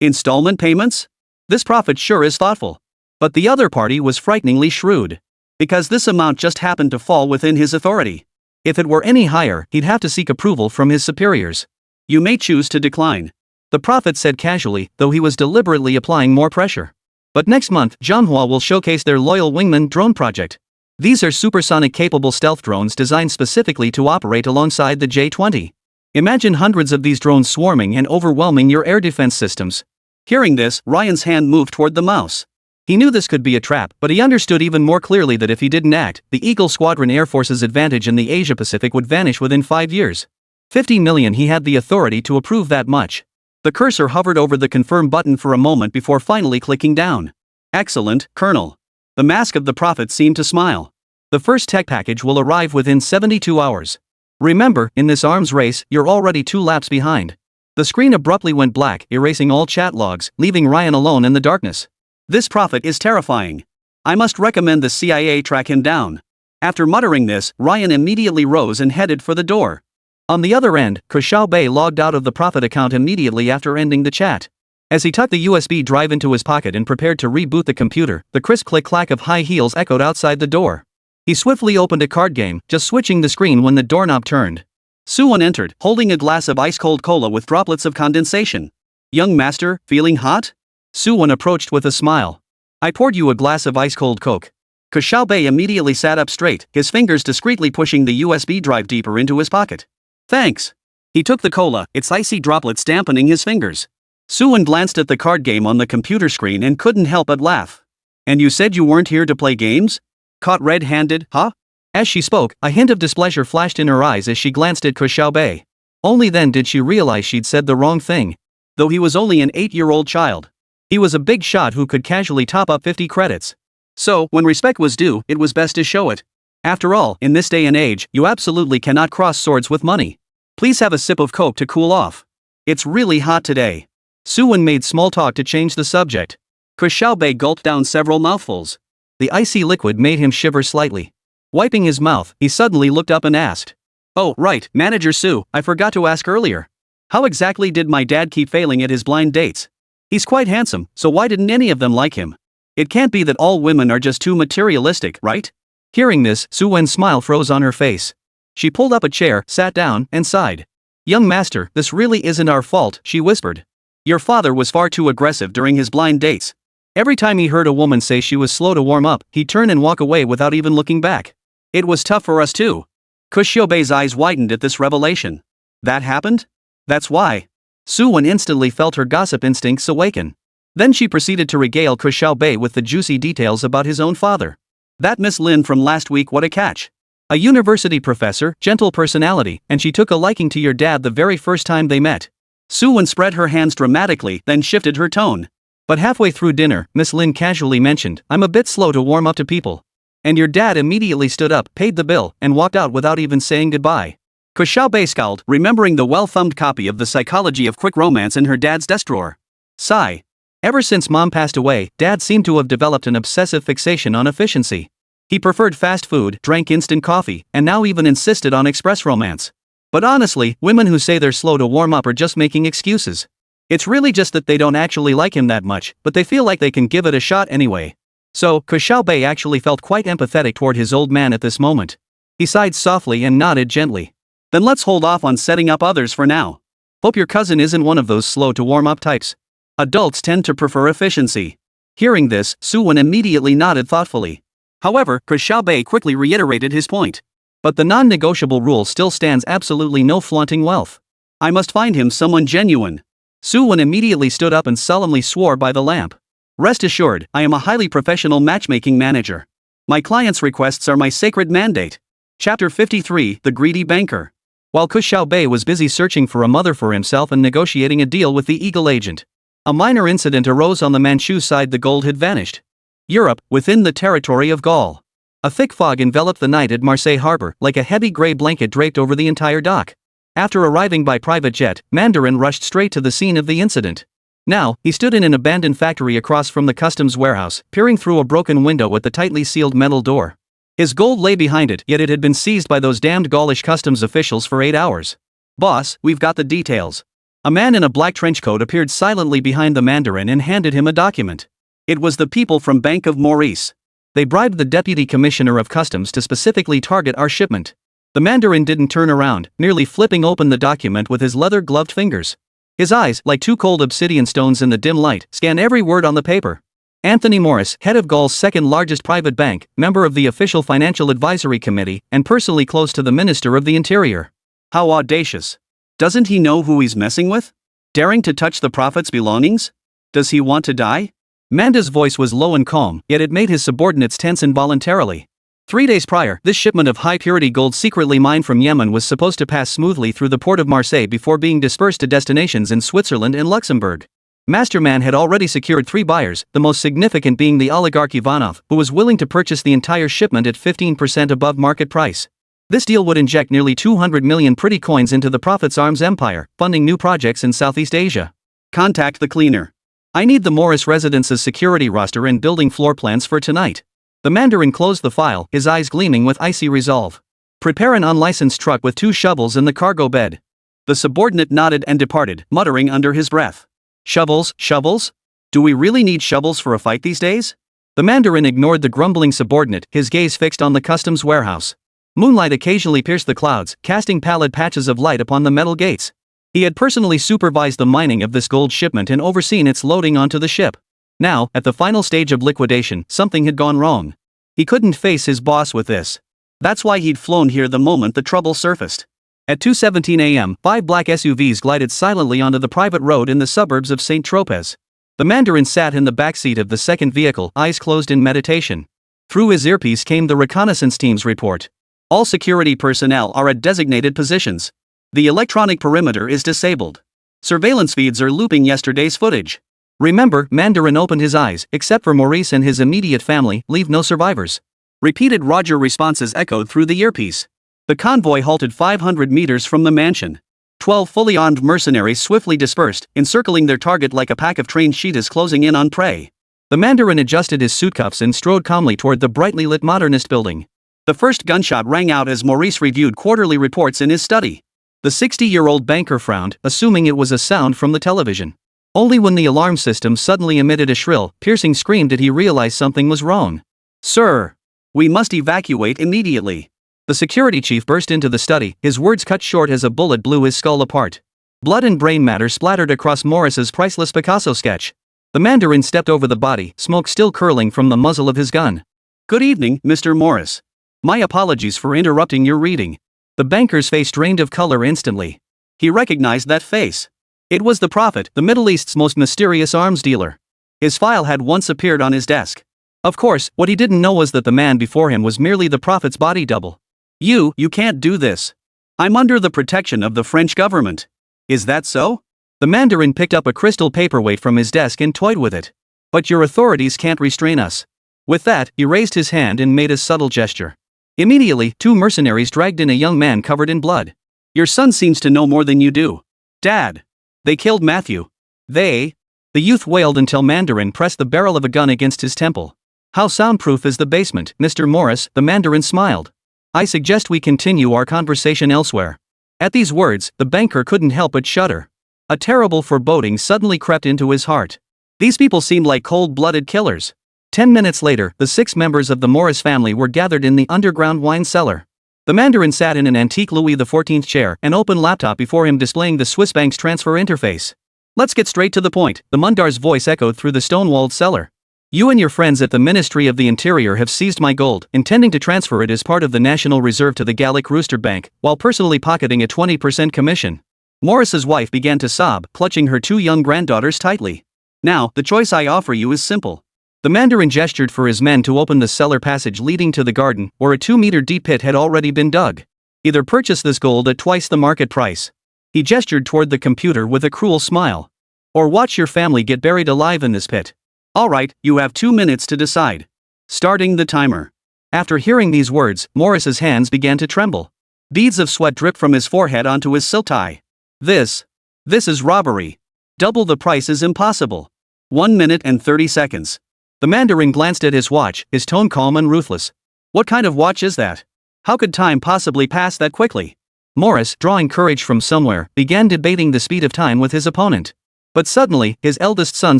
Installment payments? This prophet sure is thoughtful. But the other party was frighteningly shrewd. Because this amount just happened to fall within his authority. If it were any higher, he'd have to seek approval from his superiors. You may choose to decline. The prophet said casually, though he was deliberately applying more pressure. But next month, Manhwa will showcase their Loyal Wingman drone project. These are supersonic-capable stealth drones designed specifically to operate alongside the J-20. Imagine hundreds of these drones swarming and overwhelming your air defense systems. Hearing this, Ryan's hand moved toward the mouse. He knew this could be a trap, but he understood even more clearly that if he didn't act, the Eagle Squadron Air Force's advantage in the Asia-Pacific would vanish within 5 years. 50 million. He had the authority to approve that much. The cursor hovered over the confirm button for a moment before finally clicking down. Excellent, Colonel. The mask of the prophet seemed to smile. The first tech package will arrive within 72 hours. Remember, in this arms race, you're already 2 laps behind. The screen abruptly went black, erasing all chat logs, leaving Ryan alone in the darkness. This prophet is terrifying. I must recommend the CIA track him down. After muttering this, Ryan immediately rose and headed for the door. On the other end, Ke Xiaobei logged out of the prophet account immediately after ending the chat. As he tucked the USB drive into his pocket and prepared to reboot the computer, the crisp click-clack of high heels echoed outside the door. He swiftly opened a card game, just switching the screen when the doorknob turned. Suwon entered, holding a glass of ice-cold cola with droplets of condensation. Young master, feeling hot? Suwon approached with a smile. I poured you a glass of ice-cold Coke. Ke Xiaobei immediately sat up straight, his fingers discreetly pushing the USB drive deeper into his pocket. Thanks. He took the cola, its icy droplets dampening his fingers. Suwon glanced at the card game on the computer screen and couldn't help but laugh. And you said you weren't here to play games? Caught red-handed, huh? As she spoke, a hint of displeasure flashed in her eyes as she glanced at Ke Xiaobei. Only then did she realize she'd said the wrong thing. Though he was only an 8-year-old child, he was a big shot who could casually top up 50 credits. So, when respect was due, it was best to show it. After all, in this day and age, you absolutely cannot cross swords with money. Please have a sip of Coke to cool off. It's really hot today. Suwon made small talk to change the subject. Ke Xiaobei gulped down several mouthfuls. The icy liquid made him shiver slightly. Wiping his mouth, he suddenly looked up and asked. Oh, right, Manager Su, I forgot to ask earlier. How exactly did my dad keep failing at his blind dates? He's quite handsome, so why didn't any of them like him? It can't be that all women are just too materialistic, right? Hearing this, Suwon's smile froze on her face. She pulled up a chair, sat down, and sighed. Young master, this really isn't our fault, she whispered. Your father was far too aggressive during his blind dates. Every time he heard a woman say she was slow to warm up, he'd turn and walk away without even looking back. It was tough for us too. Ke Xiaobei's eyes widened at this revelation. That happened? That's why. Suwon instantly felt her gossip instincts awaken. Then she proceeded to regale Ke Xiaobei with the juicy details about his own father. That Miss Lin from last week, what a catch. A university professor, gentle personality, and she took a liking to your dad the very first time they met. Suwon spread her hands dramatically, then shifted her tone. But halfway through dinner, Miss Lin casually mentioned, I'm a bit slow to warm up to people. And your dad immediately stood up, paid the bill, and walked out without even saying goodbye. Ke Xiaobei scowled, remembering the well-thumbed copy of The Psychology of Quick Romance in her dad's desk drawer. Sigh. Ever since mom passed away, dad seemed to have developed an obsessive fixation on efficiency. He preferred fast food, drank instant coffee, and now even insisted on express romance. But honestly, women who say they're slow to warm up are just making excuses. It's really just that they don't actually like him that much, but they feel like they can give it a shot anyway. So, Ke Xiaobei actually felt quite empathetic toward his old man at this moment. He sighed softly and nodded gently. Then let's hold off on setting up others for now. Hope your cousin isn't one of those slow to warm up types. Adults tend to prefer efficiency. Hearing this, Suwon immediately nodded thoughtfully. However, Ke Xiaobei quickly reiterated his point. But the non-negotiable rule still stands: absolutely no flaunting wealth. I must find him someone genuine. Su Wen immediately stood up and solemnly swore by the lamp. Rest assured, I am a highly professional matchmaking manager. My clients' requests are my sacred mandate. Chapter 53, The Greedy Banker. While Ke Xiaobei was busy searching for a mother for himself and negotiating a deal with the Eagle agent, a minor incident arose on the Manchu side. The gold had vanished. Europe, within the territory of Gaul. A thick fog enveloped the night at Marseille harbor, like a heavy gray blanket draped over the entire dock. After arriving by private jet, Mandarin rushed straight to the scene of the incident. Now, he stood in an abandoned factory across from the customs warehouse, peering through a broken window at the tightly sealed metal door. His gold lay behind it, yet it had been seized by those damned Gaulish customs officials for 8 hours. Boss, we've got the details. A man in a black trench coat appeared silently behind the Mandarin and handed him a document. It was the people from Bank of Maurice. They bribed the deputy commissioner of customs to specifically target our shipment. The Mandarin didn't turn around, merely flipping open the document with his leather-gloved fingers. His eyes, like two cold obsidian stones in the dim light, scanned every word on the paper. Anthony Morris, head of Gaul's second-largest private bank, member of the official financial advisory committee, and personally close to the Minister of the Interior. How audacious. Doesn't he know who he's messing with? Daring to touch the prophet's belongings? Does he want to die? Manda's voice was low and calm, yet it made his subordinates tense involuntarily. 3 days prior, this shipment of high-purity gold secretly mined from Yemen was supposed to pass smoothly through the port of Marseille before being dispersed to destinations in Switzerland and Luxembourg. Masterman had already secured 3 buyers, the most significant being the oligarch Ivanov, who was willing to purchase the entire shipment at 15% above market price. This deal would inject nearly 200 million pretty coins into the Prophet's arms empire, funding new projects in Southeast Asia. Contact the cleaner. I need the Morris residence's security roster and building floor plans for tonight. The Mandarin closed the file, his eyes gleaming with icy resolve. Prepare an unlicensed truck with 2 shovels in the cargo bed. The subordinate nodded and departed, muttering under his breath. Shovels, shovels? Do we really need shovels for a fight these days? The Mandarin ignored the grumbling subordinate, his gaze fixed on the customs warehouse. Moonlight occasionally pierced the clouds, casting pallid patches of light upon the metal gates. He had personally supervised the mining of this gold shipment and overseen its loading onto the ship. Now, at the final stage of liquidation, something had gone wrong. He couldn't face his boss with this. That's why he'd flown here the moment the trouble surfaced. At 2:17 a.m., 5 black SUVs glided silently onto the private road in the suburbs of Saint-Tropez. The Mandarin sat in the backseat of the second vehicle, eyes closed in meditation. Through his earpiece came the reconnaissance team's report. All security personnel are at designated positions. The electronic perimeter is disabled. Surveillance feeds are looping yesterday's footage. Remember, Mandarin opened his eyes, except for Maurice and his immediate family, leave no survivors. Repeated Roger responses echoed through the earpiece. The convoy halted 500 meters from the mansion. 12 fully armed mercenaries swiftly dispersed, encircling their target like a pack of trained cheetahs closing in on prey. The Mandarin adjusted his suit cuffs and strode calmly toward the brightly lit modernist building. The first gunshot rang out as Maurice reviewed quarterly reports in his study. The 60-year-old banker frowned, assuming it was a sound from the television. Only when the alarm system suddenly emitted a shrill, piercing scream did he realize something was wrong. Sir! We must evacuate immediately. The security chief burst into the study, his words cut short as a bullet blew his skull apart. Blood and brain matter splattered across Morris's priceless Picasso sketch. The Mandarin stepped over the body, smoke still curling from the muzzle of his gun. Good evening, Mr. Morris. My apologies for interrupting your reading. The banker's face drained of color instantly. He recognized that face. It was the Prophet, the Middle East's most mysterious arms dealer. His file had once appeared on his desk. Of course, what he didn't know was that the man before him was merely the Prophet's body double. You can't do this. I'm under the protection of the French government. Is that so? The Mandarin picked up a crystal paperweight from his desk and toyed with it. But your authorities can't restrain us. With that, he raised his hand and made a subtle gesture. Immediately, 2 mercenaries dragged in a young man covered in blood. Your son seems to know more than you do. Dad. They killed Matthew. They? The youth wailed until Mandarin pressed the barrel of a gun against his temple. How soundproof is the basement, Mr. Morris? The Mandarin smiled. I suggest we continue our conversation elsewhere. At these words, the banker couldn't help but shudder. A terrible foreboding suddenly crept into his heart. These people seemed like cold-blooded killers. 10 minutes later, the 6 members of the Morris family were gathered in the underground wine cellar. The Mandarin sat in an antique Louis XIV chair, an open laptop before him displaying the Swiss bank's transfer interface. Let's get straight to the point, the Mundar's voice echoed through the stone-walled cellar. You and your friends at the Ministry of the Interior have seized my gold, intending to transfer it as part of the National Reserve to the Gallic Rooster Bank, while personally pocketing a 20% commission. Morris's wife began to sob, clutching her 2 young granddaughters tightly. Now, the choice I offer you is simple. The Mandarin gestured for his men to open the cellar passage leading to the garden, where a 2-meter deep pit had already been dug. Either purchase this gold at twice the market price. He gestured toward the computer with a cruel smile. Or watch your family get buried alive in this pit. Alright, you have 2 minutes to decide. Starting the timer. After hearing these words, Morris's hands began to tremble. Beads of sweat dripped from his forehead onto his silk tie. This is robbery. Double the price is impossible. 1 minute and 30 seconds. The Mandarin glanced at his watch, his tone calm and ruthless. What kind of watch is that? How could time possibly pass that quickly? Morris, drawing courage from somewhere, began debating the speed of time with his opponent. But suddenly, his eldest son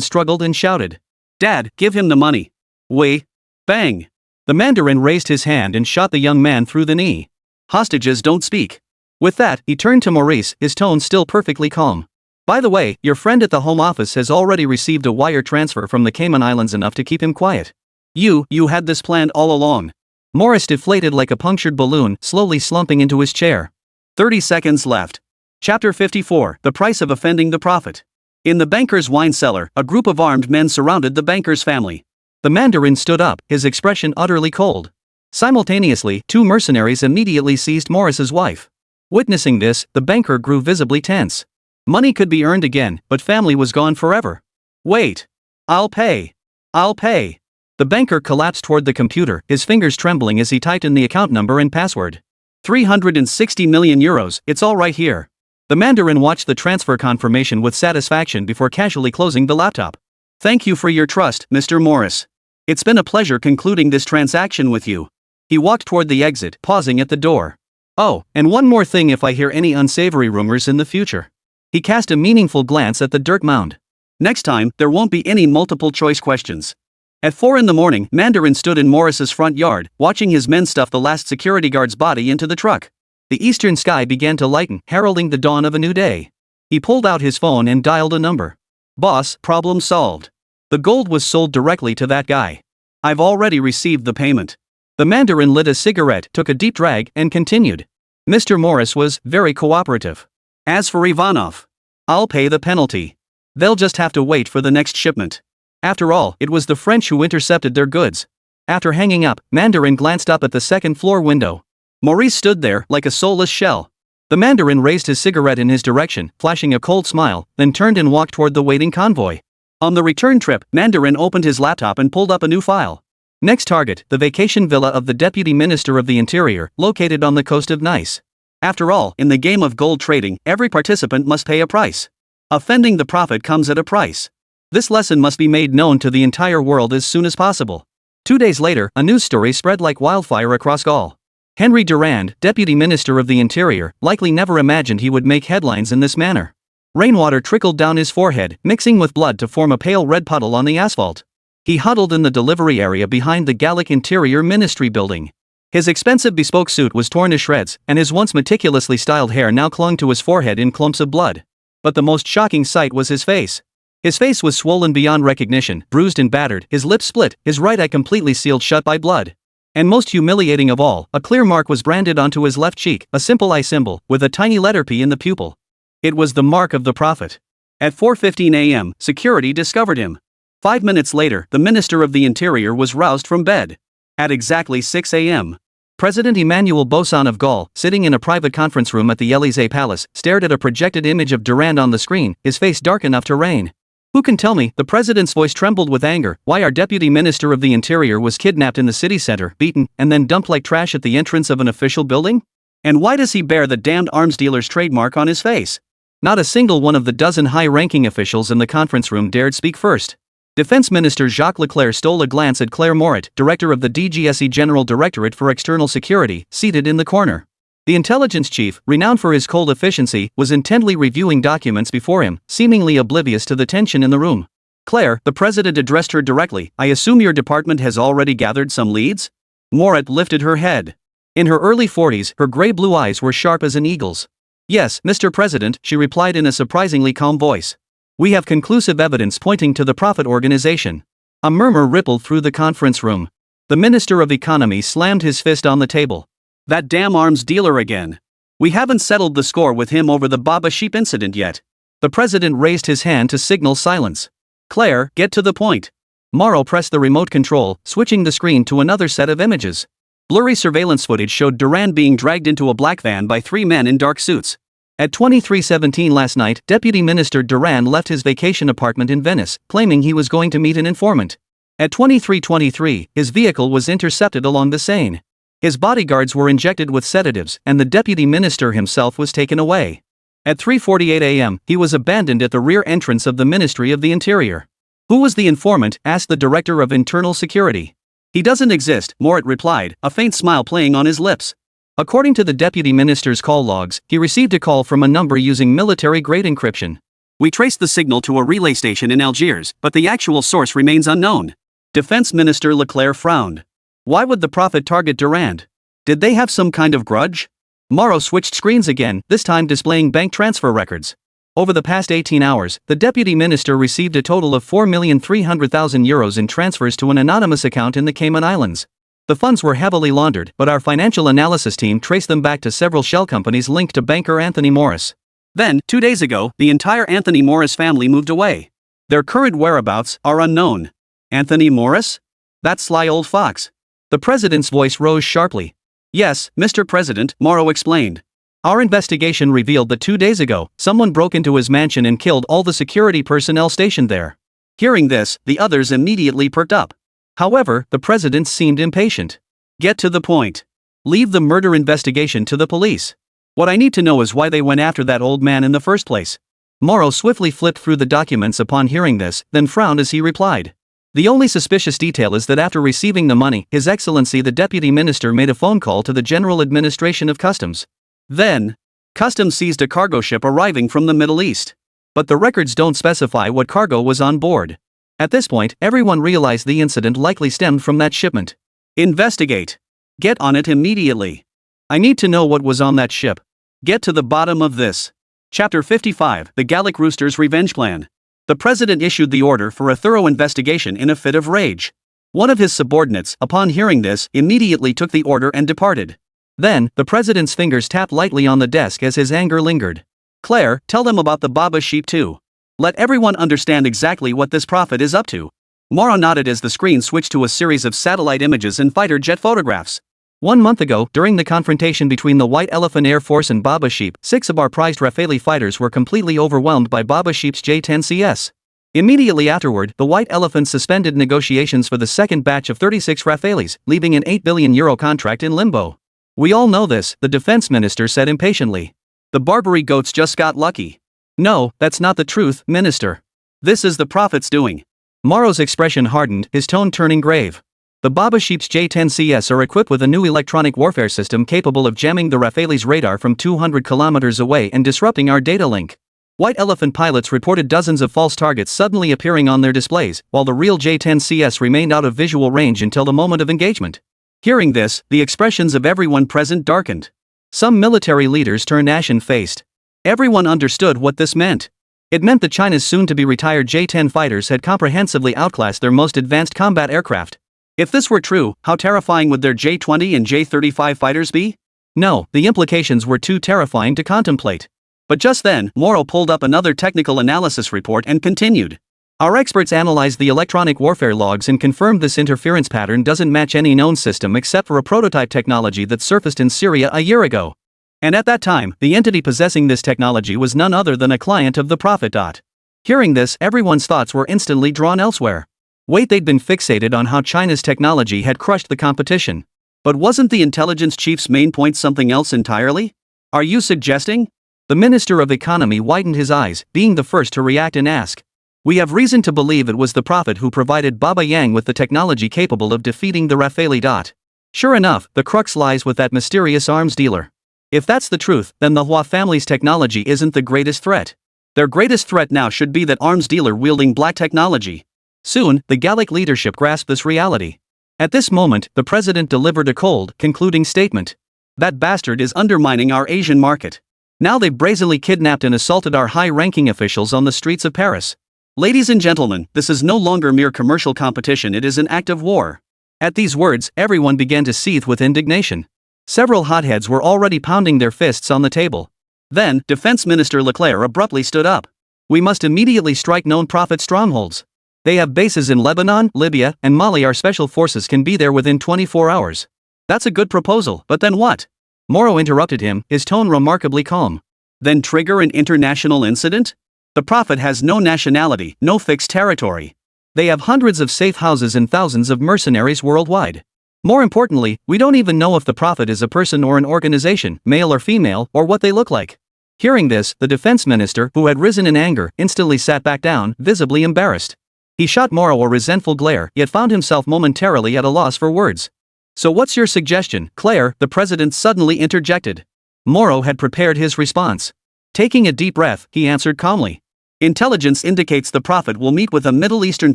struggled and shouted. Dad, give him the money. Wei. Bang. The Mandarin raised his hand and shot the young man through the knee. Hostages don't speak. With that, he turned to Maurice, his tone still perfectly calm. By the way, your friend at the Home Office has already received a wire transfer from the Cayman Islands enough to keep him quiet. You had this planned all along. Morris deflated like a punctured balloon, slowly slumping into his chair. 30 seconds left. Chapter 54, The Price of Offending the Prophet. In the banker's wine cellar, a group of armed men surrounded the banker's family. The Mandarin stood up, his expression utterly cold. Simultaneously, 2 mercenaries immediately seized Morris's wife. Witnessing this, the banker grew visibly tense. Money could be earned again, but family was gone forever. Wait. I'll pay. The banker collapsed toward the computer, his fingers trembling as he typed in the account number and password. 360 million euros, it's all right here. The Mandarin watched the transfer confirmation with satisfaction before casually closing the laptop. Thank you for your trust, Mr. Morris. It's been a pleasure concluding this transaction with you. He walked toward the exit, pausing at the door. Oh, and one more thing if I hear any unsavory rumors in the future. He cast a meaningful glance at the dirt mound. Next time, there won't be any multiple choice questions. At 4 in the morning, Mandarin stood in Morris's front yard, watching his men stuff the last security guard's body into the truck. The eastern sky began to lighten, heralding the dawn of a new day. He pulled out his phone and dialed a number. Boss, problem solved. The gold was sold directly to that guy. I've already received the payment. The Mandarin lit a cigarette, took a deep drag, and continued. Mr. Morris was very cooperative. As for Ivanov, I'll pay the penalty. They'll just have to wait for the next shipment. After all, it was the French who intercepted their goods. After hanging up, Mandarin glanced up at the second-floor window. Maurice stood there, like a soulless shell. The Mandarin raised his cigarette in his direction, flashing a cold smile, then turned and walked toward the waiting convoy. On the return trip, Mandarin opened his laptop and pulled up a new file. Next target, the vacation villa of the Deputy Minister of the Interior, located on the coast of Nice. After all, in the game of gold trading, every participant must pay a price. Offending the prophet comes at a price. This lesson must be made known to the entire world as soon as possible. 2 days later, a news story spread like wildfire across Gaul. Henry Durand, Deputy Minister of the Interior, likely never imagined he would make headlines in this manner. Rainwater trickled down his forehead, mixing with blood to form a pale red puddle on the asphalt. He huddled in the delivery area behind the Gallic Interior Ministry building. His expensive bespoke suit was torn to shreds, and his once meticulously styled hair now clung to his forehead in clumps of blood. But the most shocking sight was his face. His face was swollen beyond recognition, bruised and battered, his lips split, his right eye completely sealed shut by blood. And most humiliating of all, a clear mark was branded onto his left cheek, a simple eye symbol, with a tiny letter P in the pupil. It was the mark of the prophet. At 4:15 a.m., security discovered him. 5 minutes later, the Minister of the Interior was roused from bed. At exactly 6 a.m., President Emmanuel Boson of Gaul, sitting in a private conference room at the Élysée Palace, stared at a projected image of Durand on the screen, his face dark enough to rain. Who can tell me, the president's voice trembled with anger, why our Deputy Minister of the Interior was kidnapped in the city center, beaten, and then dumped like trash at the entrance of an official building? And why does he bear the damned arms dealer's trademark on his face? Not a single one of the dozen high-ranking officials in the conference room dared speak first. Defense Minister Jacques Leclerc stole a glance at Claire Moret, director of the DGSE General Directorate for External Security, seated in the corner. The intelligence chief, renowned for his cold efficiency, was intently reviewing documents before him, seemingly oblivious to the tension in the room. Claire, the president addressed her directly, I assume your department has already gathered some leads? Moret lifted her head. In her early 40s, her gray-blue eyes were sharp as an eagle's. Yes, Mr. President, she replied in a surprisingly calm voice. We have conclusive evidence pointing to the Prophet organization. A murmur rippled through the conference room. The Minister of Economy slammed his fist on the table. That damn arms dealer again. We haven't settled the score with him over the Baba Sheep incident yet. The president raised his hand to signal silence. Claire, get to the point. Morrow pressed the remote control, switching the screen to another set of images. Blurry surveillance footage showed Durand being dragged into a black van by 3 men in dark suits. At 23:17 last night, Deputy Minister Durand left his vacation apartment in Venice, claiming he was going to meet an informant. At 23:23, his vehicle was intercepted along the Seine. His bodyguards were injected with sedatives, and the deputy minister himself was taken away. At 3:48 a.m., he was abandoned at the rear entrance of the Ministry of the Interior. Who was the informant? Asked the Director of Internal Security. He doesn't exist, Morat replied, a faint smile playing on his lips. According to the deputy minister's call logs, he received a call from a number using military-grade encryption. We traced the signal to a relay station in Algiers, but the actual source remains unknown. Defense Minister Leclerc frowned. Why would the prophet target Durand? Did they have some kind of grudge? Morrow switched screens again, this time displaying bank transfer records. Over the past 18 hours, the deputy minister received a total of €4,300,000 in transfers to an anonymous account in the Cayman Islands. The funds were heavily laundered, but our financial analysis team traced them back to several shell companies linked to banker Anthony Morris. Then, 2 days ago, the entire Anthony Morris family moved away. Their current whereabouts are unknown. Anthony Morris? That sly old fox. The president's voice rose sharply. Yes, Mr. President, Morrow explained. Our investigation revealed that 2 days ago, someone broke into his mansion and killed all the security personnel stationed there. Hearing this, the others immediately perked up. However, the president seemed impatient. Get to the point. Leave the murder investigation to the police. What I need to know is why they went after that old man in the first place. Morrow swiftly flipped through the documents upon hearing this, then frowned as he replied. The only suspicious detail is that after receiving the money, His Excellency the Deputy Minister made a phone call to the General Administration of Customs. Then, Customs seized a cargo ship arriving from the Middle East. But the records don't specify what cargo was on board. At this point, everyone realized the incident likely stemmed from that shipment. Investigate. Get on it immediately. I need to know what was on that ship. Get to the bottom of this. Chapter 55, The Gallic Rooster's Revenge Plan. The president issued the order for a thorough investigation in a fit of rage. One of his subordinates, upon hearing this, immediately took the order and departed. Then, the president's fingers tapped lightly on the desk as his anger lingered. Claire, tell them about the Baba Sheep too. Let everyone understand exactly what this prophet is up to. Morrow nodded as the screen switched to a series of satellite images and fighter jet photographs. 1 month ago, during the confrontation between the White Elephant Air Force and Baba Sheep, 6 of our prized Rafale fighters were completely overwhelmed by Baba Sheep's J-10CS. Immediately afterward, the White Elephant suspended negotiations for the second batch of 36 Rafales, leaving an €8 billion contract in limbo. We all know this, the defense minister said impatiently. The Barbary goats just got lucky. No, that's not the truth, Minister. This is the prophet's doing. Morrow's expression hardened, his tone turning grave. The Baba Sheep's J-10CS are equipped with a new electronic warfare system capable of jamming the Rafale's radar from 200 kilometers away and disrupting our data link. White Elephant pilots reported dozens of false targets suddenly appearing on their displays, while the real J-10CS remained out of visual range until the moment of engagement. Hearing this, the expressions of everyone present darkened. Some military leaders turned ashen-faced. Everyone understood what this meant. It meant that China's soon-to-be-retired J-10 fighters had comprehensively outclassed their most advanced combat aircraft. If this were true, how terrifying would their J-20 and J-35 fighters be? No, the implications were too terrifying to contemplate. But just then, Morrow pulled up another technical analysis report and continued. Our experts analyzed the electronic warfare logs and confirmed this interference pattern doesn't match any known system except for a prototype technology that surfaced in Syria a year ago. And at that time, the entity possessing this technology was none other than a client of the prophet. Hearing this, everyone's thoughts were instantly drawn elsewhere. Wait, they'd been fixated on how China's technology had crushed the competition. But wasn't the intelligence chief's main point something else entirely? Are you suggesting? The Minister of Economy widened his eyes, being the first to react and ask. We have reason to believe it was the prophet who provided Baba Yang with the technology capable of defeating the Rafale. Sure enough, the crux lies with that mysterious arms dealer. If that's the truth, then the Hua family's technology isn't the greatest threat. Their greatest threat now should be that arms dealer wielding black technology. Soon, the Gallic leadership grasped this reality. At this moment, the president delivered a cold, concluding statement. That bastard is undermining our Asian market. Now they've brazenly kidnapped and assaulted our high-ranking officials on the streets of Paris. Ladies and gentlemen, this is no longer mere commercial competition, it is an act of war. At these words, everyone began to seethe with indignation. Several hotheads were already pounding their fists on the table. Then, Defense Minister Leclerc abruptly stood up. We must immediately strike known prophet strongholds. They have bases in Lebanon, Libya, and Mali. Our special forces can be there within 24 hours. That's a good proposal, but then what? Moro interrupted him, his tone remarkably calm. Then trigger an international incident? The prophet has no nationality, no fixed territory. They have hundreds of safe houses and thousands of mercenaries worldwide. More importantly, we don't even know if the prophet is a person or an organization, male or female, or what they look like. Hearing this, the defense minister, who had risen in anger, instantly sat back down, visibly embarrassed. He shot Moro a resentful glare, yet found himself momentarily at a loss for words. So what's your suggestion, Claire? The president suddenly interjected. Moro had prepared his response. Taking a deep breath, he answered calmly. Intelligence indicates the prophet will meet with a Middle Eastern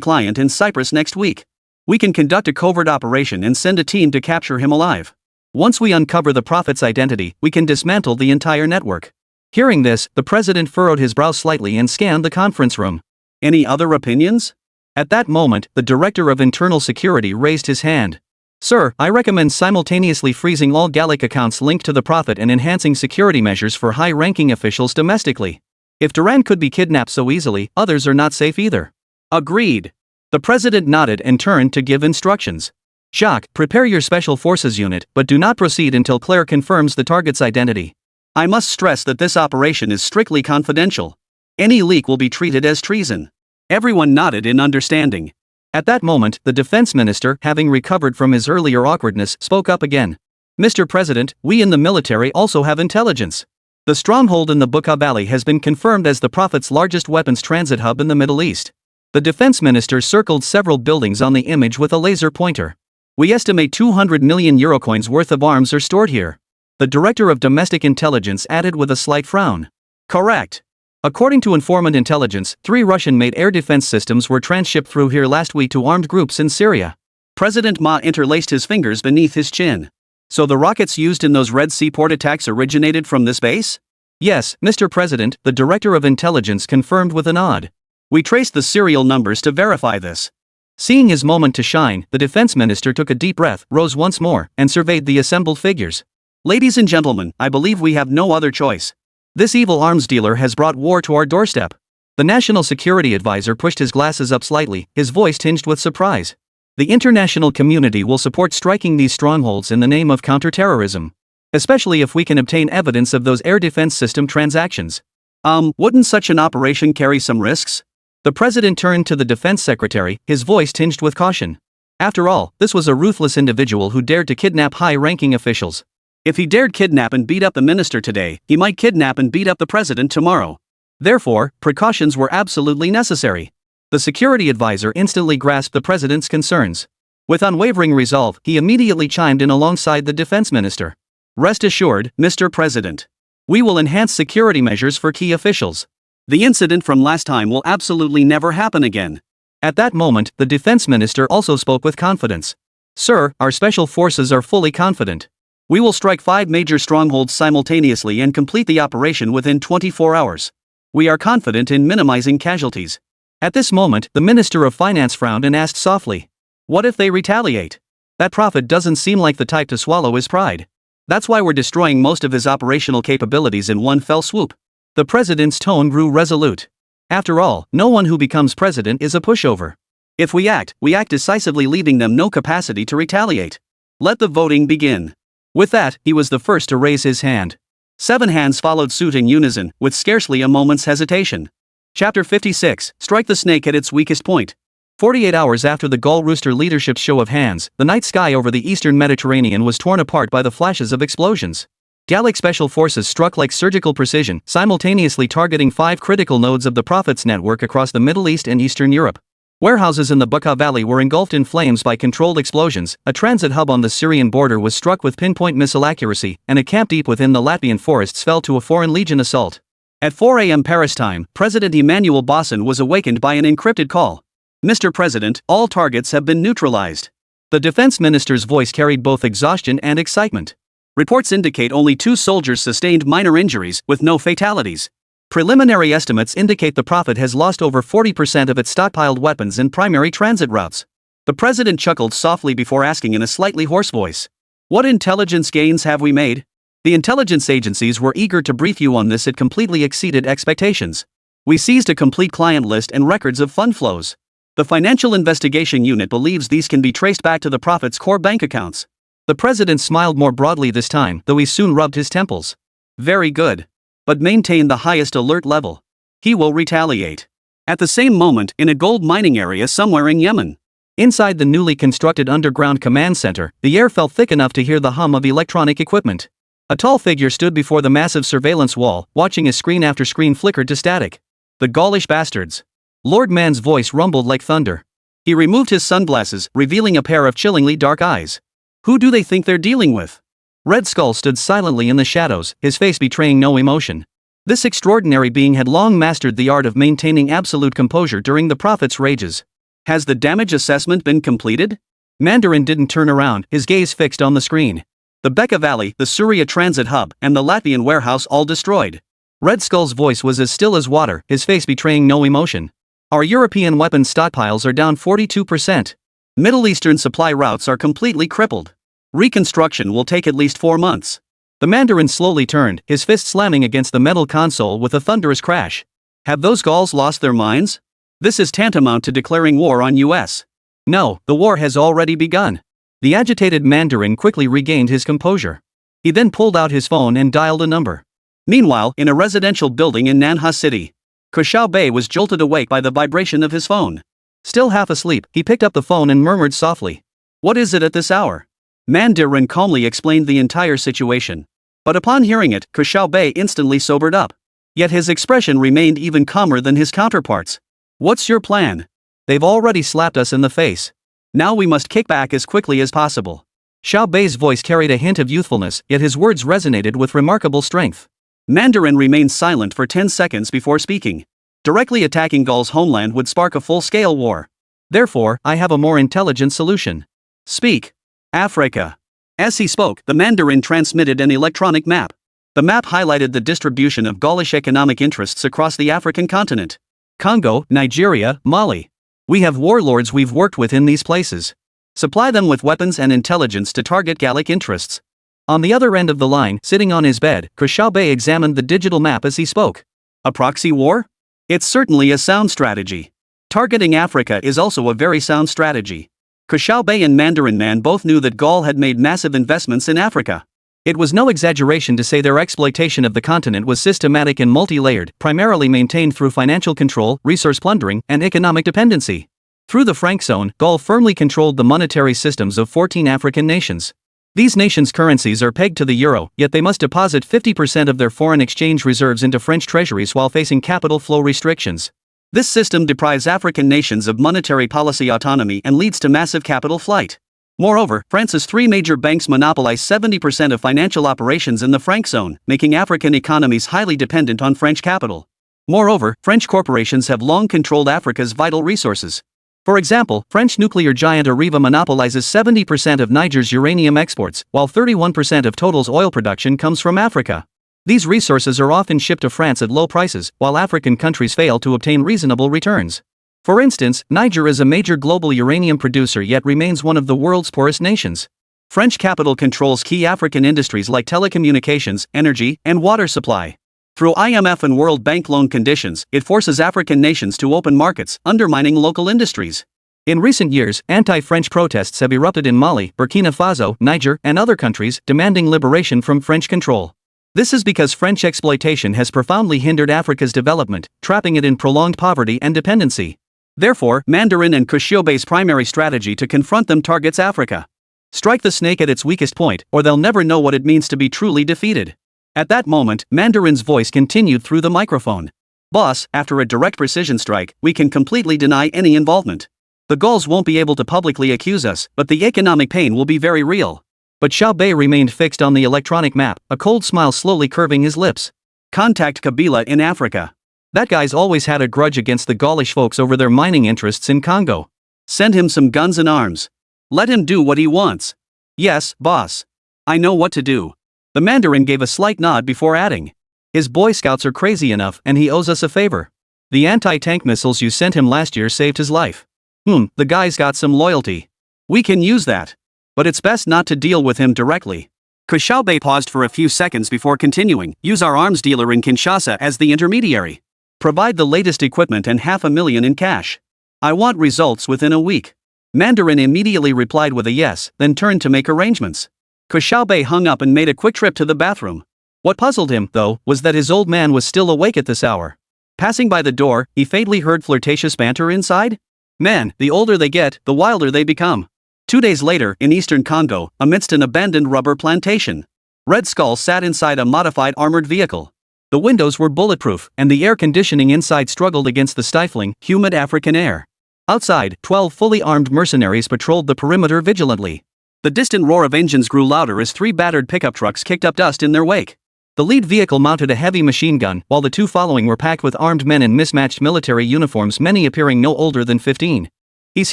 client in Cyprus next week. We can conduct a covert operation and send a team to capture him alive. Once we uncover the prophet's identity, we can dismantle the entire network. Hearing this, the president furrowed his brow slightly and scanned the conference room. Any other opinions? At that moment, the director of internal security raised his hand. Sir, I recommend simultaneously freezing all Gallic accounts linked to the prophet and enhancing security measures for high-ranking officials domestically. If Duran could be kidnapped so easily, others are not safe either. Agreed. The president nodded and turned to give instructions. Jacques, prepare your special forces unit, but do not proceed until Claire confirms the target's identity. I must stress that this operation is strictly confidential. Any leak will be treated as treason. Everyone nodded in understanding. At that moment, the defense minister, having recovered from his earlier awkwardness, spoke up again. Mr. President, we in the military also have intelligence. The stronghold in the Buqa Valley has been confirmed as the prophet's largest weapons transit hub in the Middle East. The defense minister circled several buildings on the image with a laser pointer. We estimate 200 million eurocoins worth of arms are stored here. The director of domestic intelligence added with a slight frown. Correct. According to informant intelligence, 3 Russian-made air defense systems were transshipped through here last week to armed groups in Syria. President Ma interlaced his fingers beneath his chin. So the rockets used in those Red Sea port attacks originated from this base? Yes, Mr. President, the director of intelligence confirmed with a nod. We traced the serial numbers to verify this. Seeing his moment to shine, the defense minister took a deep breath, rose once more, and surveyed the assembled figures. Ladies and gentlemen, I believe we have no other choice. This evil arms dealer has brought war to our doorstep. The national security advisor pushed his glasses up slightly, his voice tinged with surprise. The international community will support striking these strongholds in the name of counterterrorism. Especially if we can obtain evidence of those air defense system transactions. Wouldn't such an operation carry some risks? The president turned to the defense secretary, his voice tinged with caution. After all, this was a ruthless individual who dared to kidnap high-ranking officials. If he dared kidnap and beat up the minister today, he might kidnap and beat up the president tomorrow. Therefore, precautions were absolutely necessary. The security advisor instantly grasped the president's concerns. With unwavering resolve, he immediately chimed in alongside the defense minister. Rest assured, Mr. President. We will enhance security measures for key officials. The incident from last time will absolutely never happen again. At that moment, the defense minister also spoke with confidence. Sir, our special forces are fully confident. We will strike 5 major strongholds simultaneously and complete the operation within 24 hours. We are confident in minimizing casualties. At this moment, the Minister of Finance frowned and asked softly. What if they retaliate? That prophet doesn't seem like the type to swallow his pride. That's why we're destroying most of his operational capabilities in one fell swoop. The president's tone grew resolute. After all, no one who becomes president is a pushover. If we act decisively, leaving them no capacity to retaliate. Let the voting begin. With that, he was the first to raise his hand. 7 hands followed suit in unison, with scarcely a moment's hesitation. Chapter 56, Strike the Snake at its Weakest Point. 48 hours after the Gaul Rooster leadership's show of hands, the night sky over the eastern Mediterranean was torn apart by the flashes of explosions. Gallic special forces struck like surgical precision, simultaneously targeting 5 critical nodes of the Prophet's network across the Middle East and Eastern Europe. Warehouses in the Buqa Valley were engulfed in flames by controlled explosions, a transit hub on the Syrian border was struck with pinpoint missile accuracy, and a camp deep within the Latvian forests fell to a Foreign Legion assault. At 4 a.m. Paris time, President Emmanuel Bosson was awakened by an encrypted call. Mr. President, all targets have been neutralized. The defense minister's voice carried both exhaustion and excitement. Reports indicate only 2 soldiers sustained minor injuries, with no fatalities. Preliminary estimates indicate the prophet has lost over 40% of its stockpiled weapons and primary transit routes. The president chuckled softly before asking in a slightly hoarse voice, "What intelligence gains have we made?" The intelligence agencies were eager to brief you on this. It completely exceeded expectations. We seized a complete client list and records of fund flows. The Financial Investigation Unit believes these can be traced back to the prophet's core bank accounts. The president smiled more broadly this time, though he soon rubbed his temples. Very good. But maintain the highest alert level. He will retaliate. At the same moment, in a gold mining area somewhere in Yemen. Inside the newly constructed underground command center, the air felt thick enough to hear the hum of electronic equipment. A tall figure stood before the massive surveillance wall, watching as screen after screen flickered to static. The Gaulish bastards. Lord Man's voice rumbled like thunder. He removed his sunglasses, revealing a pair of chillingly dark eyes. Who do they think they're dealing with? Red Skull stood silently in the shadows, his face betraying no emotion. This extraordinary being had long mastered the art of maintaining absolute composure during the prophet's rages. Has the damage assessment been completed? Mandarin didn't turn around, his gaze fixed on the screen. The Becca Valley, the Surya Transit Hub, and the Latvian warehouse all destroyed. Red Skull's voice was as still as water, his face betraying no emotion. Our European weapons stockpiles are down 42%. Middle Eastern supply routes are completely crippled. Reconstruction will take at least 4 months. The Mandarin slowly turned, his fist slamming against the metal console with a thunderous crash. Have those Gauls lost their minds? This is tantamount to declaring war on US. No, the war has already begun. The agitated Mandarin quickly regained his composure. He then pulled out his phone and dialed a number. Meanwhile, in a residential building in Nanhua City, Ke Xiaobei was jolted awake by the vibration of his phone. Still half asleep, he picked up the phone and murmured softly, "What is it at this hour?" Mandarin calmly explained the entire situation. But upon hearing it, Ke Xiaobei instantly sobered up. Yet his expression remained even calmer than his counterparts. "What's your plan?" "They've already slapped us in the face. Now we must kick back as quickly as possible." Xiaobei's voice carried a hint of youthfulness, yet his words resonated with remarkable strength. Mandarin remained silent for 10 seconds before speaking. Directly attacking Gaul's homeland would spark a full-scale war. Therefore, I have a more intelligent solution. Speak. Africa. As he spoke, the Mandarin transmitted an electronic map. The map highlighted the distribution of Gaulish economic interests across the African continent. Congo, Nigeria, Mali. We have warlords we've worked with in these places. Supply them with weapons and intelligence to target Gallic interests. On the other end of the line, sitting on his bed, Ke Xiaobei examined the digital map as he spoke. A proxy war? It's certainly a sound strategy. Targeting Africa is also a very sound strategy. Ke Xiaobei and Mandarin Man both knew that Gaul had made massive investments in Africa. It was no exaggeration to say their exploitation of the continent was systematic and multi-layered, primarily maintained through financial control, resource plundering, and economic dependency. Through the Franc zone, Gaul firmly controlled the monetary systems of 14 African nations. These nations' currencies are pegged to the euro, yet they must deposit 50% of their foreign exchange reserves into French treasuries while facing capital flow restrictions. This system deprives African nations of monetary policy autonomy and leads to massive capital flight. Moreover, France's 3 major banks monopolize 70% of financial operations in the Franc zone, making African economies highly dependent on French capital. Moreover, French corporations have long controlled Africa's vital resources. For example, French nuclear giant Areva monopolizes 70% of Niger's uranium exports, while 31% of Total's oil production comes from Africa. These resources are often shipped to France at low prices, while African countries fail to obtain reasonable returns. For instance, Niger is a major global uranium producer yet remains one of the world's poorest nations. French capital controls key African industries like telecommunications, energy, and water supply. Through IMF and World Bank loan conditions, it forces African nations to open markets, undermining local industries. In recent years, anti-French protests have erupted in Mali, Burkina Faso, Niger, and other countries, demanding liberation from French control. This is because French exploitation has profoundly hindered Africa's development, trapping it in prolonged poverty and dependency. Therefore, Mandarin and Ke Xiaobei's primary strategy to confront them targets Africa. Strike the snake at its weakest point, or they'll never know what it means to be truly defeated. At that moment, Mandarin's voice continued through the microphone. Boss, after a direct precision strike, we can completely deny any involvement. The Gauls won't be able to publicly accuse us, but the economic pain will be very real. But Xiaobei remained fixed on the electronic map, a cold smile slowly curving his lips. Contact Kabila in Africa. That guy's always had a grudge against the Gaulish folks over their mining interests in Congo. Send him some guns and arms. Let him do what he wants. Yes, boss. I know what to do. The Mandarin gave a slight nod before adding. His Boy Scouts are crazy enough and he owes us a favor. The anti-tank missiles you sent him last year saved his life. The guy's got some loyalty. We can use that. But it's best not to deal with him directly. Ke Xiaobei paused for a few seconds before continuing. Use our arms dealer in Kinshasa as the intermediary. Provide the latest equipment and $500,000 in cash. I want results within a week. Mandarin immediately replied with a yes, then turned to make arrangements. Ke Xiaobei hung up and made a quick trip to the bathroom. What puzzled him, though, was that his old man was still awake at this hour. Passing by the door, he faintly heard flirtatious banter inside. Man, the older they get, the wilder they become. 2 days later, in eastern Congo, amidst an abandoned rubber plantation, Red Skull sat inside a modified armored vehicle. The windows were bulletproof, and the air conditioning inside struggled against the stifling, humid African air. Outside, 12 fully armed mercenaries patrolled the perimeter vigilantly. The distant roar of engines grew louder as 3 battered pickup trucks kicked up dust in their wake. The lead vehicle mounted a heavy machine gun, while the 2 following were packed with armed men in mismatched military uniforms, many appearing no older than 15. "He's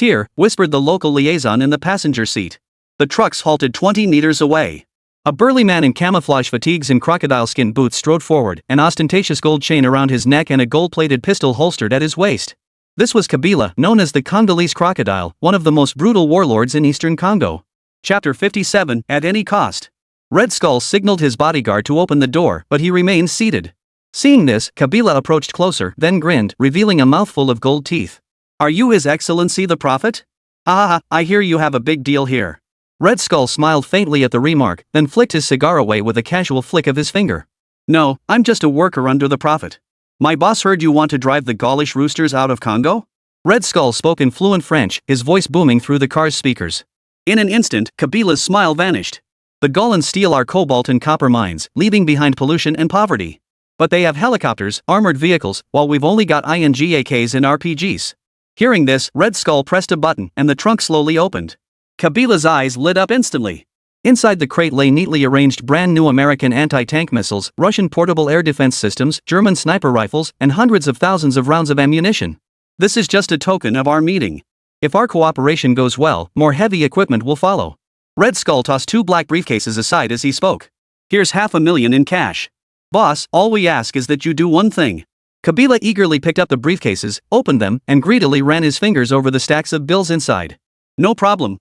here," whispered the local liaison in the passenger seat. The trucks halted 20 meters away. A burly man in camouflage fatigues and crocodile skin boots strode forward, an ostentatious gold chain around his neck and a gold-plated pistol holstered at his waist. This was Kabila, known as the Congolese crocodile, one of the most brutal warlords in eastern Congo. Chapter 57, At Any Cost. Red Skull signaled his bodyguard to open the door, but he remained seated. Seeing this, Kabila approached closer, then grinned, revealing a mouthful of gold teeth. "Are you His Excellency the Prophet? Ah, I hear you have a big deal here." Red Skull smiled faintly at the remark, then flicked his cigar away with a casual flick of his finger. "No, I'm just a worker under the Prophet. My boss heard you want to drive the Gaulish roosters out of Congo?" Red Skull spoke in fluent French, his voice booming through the car's speakers. In an instant, Kabila's smile vanished. "The Gaulans steal our cobalt and copper mines, leaving behind pollution and poverty. But they have helicopters, armored vehicles, while we've only got INGAKs and RPGs." Hearing this, Red Skull pressed a button, and the trunk slowly opened. Kabila's eyes lit up instantly. Inside the crate lay neatly arranged brand new American anti-tank missiles, Russian portable air defense systems, German sniper rifles, and hundreds of thousands of rounds of ammunition. "This is just a token of our meeting. If our cooperation goes well, more heavy equipment will follow." Red Skull tossed 2 black briefcases aside as he spoke. "Here's $500,000 in cash. Boss, all we ask is that you do one thing." Kabila eagerly picked up the briefcases, opened them, and greedily ran his fingers over the stacks of bills inside. No problem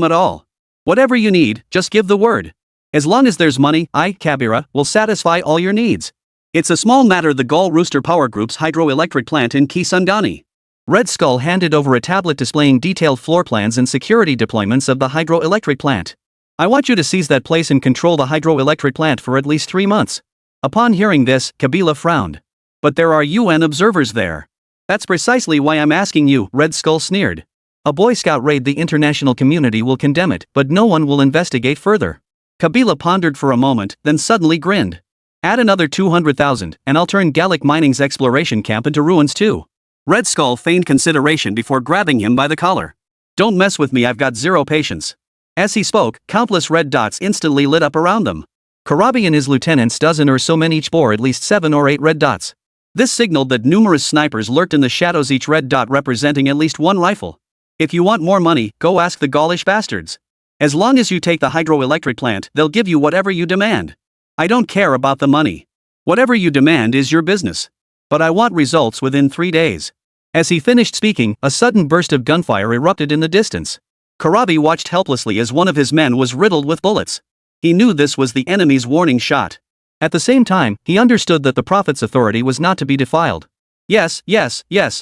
at all. Whatever you need, just give the word. As long as there's money, I, Kabira, will satisfy all your needs. It's a small matter, the Gaul Rooster Power Group's hydroelectric plant in Kisangani. Red Skull handed over a tablet displaying detailed floor plans and security deployments of the hydroelectric plant. "I want you to seize that place and control the hydroelectric plant for at least 3 months. Upon hearing this, Kabila frowned. "But there are UN observers there." "That's precisely why I'm asking you," Red Skull sneered. "A Boy Scout raid, the international community will condemn it, but no one will investigate further." Kabila pondered for a moment, then suddenly grinned. "Add another 200,000, and I'll turn Gallic Mining's exploration camp into ruins too." Red Skull feigned consideration before grabbing him by the collar. "Don't mess with me, I've got zero patience." As he spoke, countless red dots instantly lit up around them. Karabi and his lieutenants, dozen or so men each, bore at least 7 or 8 red dots. This signaled that numerous snipers lurked in the shadows, each red dot representing at least 1 rifle. "If you want more money, go ask the Gaulish bastards. As long as you take the hydroelectric plant, they'll give you whatever you demand. I don't care about the money. Whatever you demand is your business. But I want results within 3 days." As he finished speaking, a sudden burst of gunfire erupted in the distance. Karabi watched helplessly as one of his men was riddled with bullets. He knew this was the enemy's warning shot. At the same time, he understood that the Prophet's authority was not to be defiled. Yes,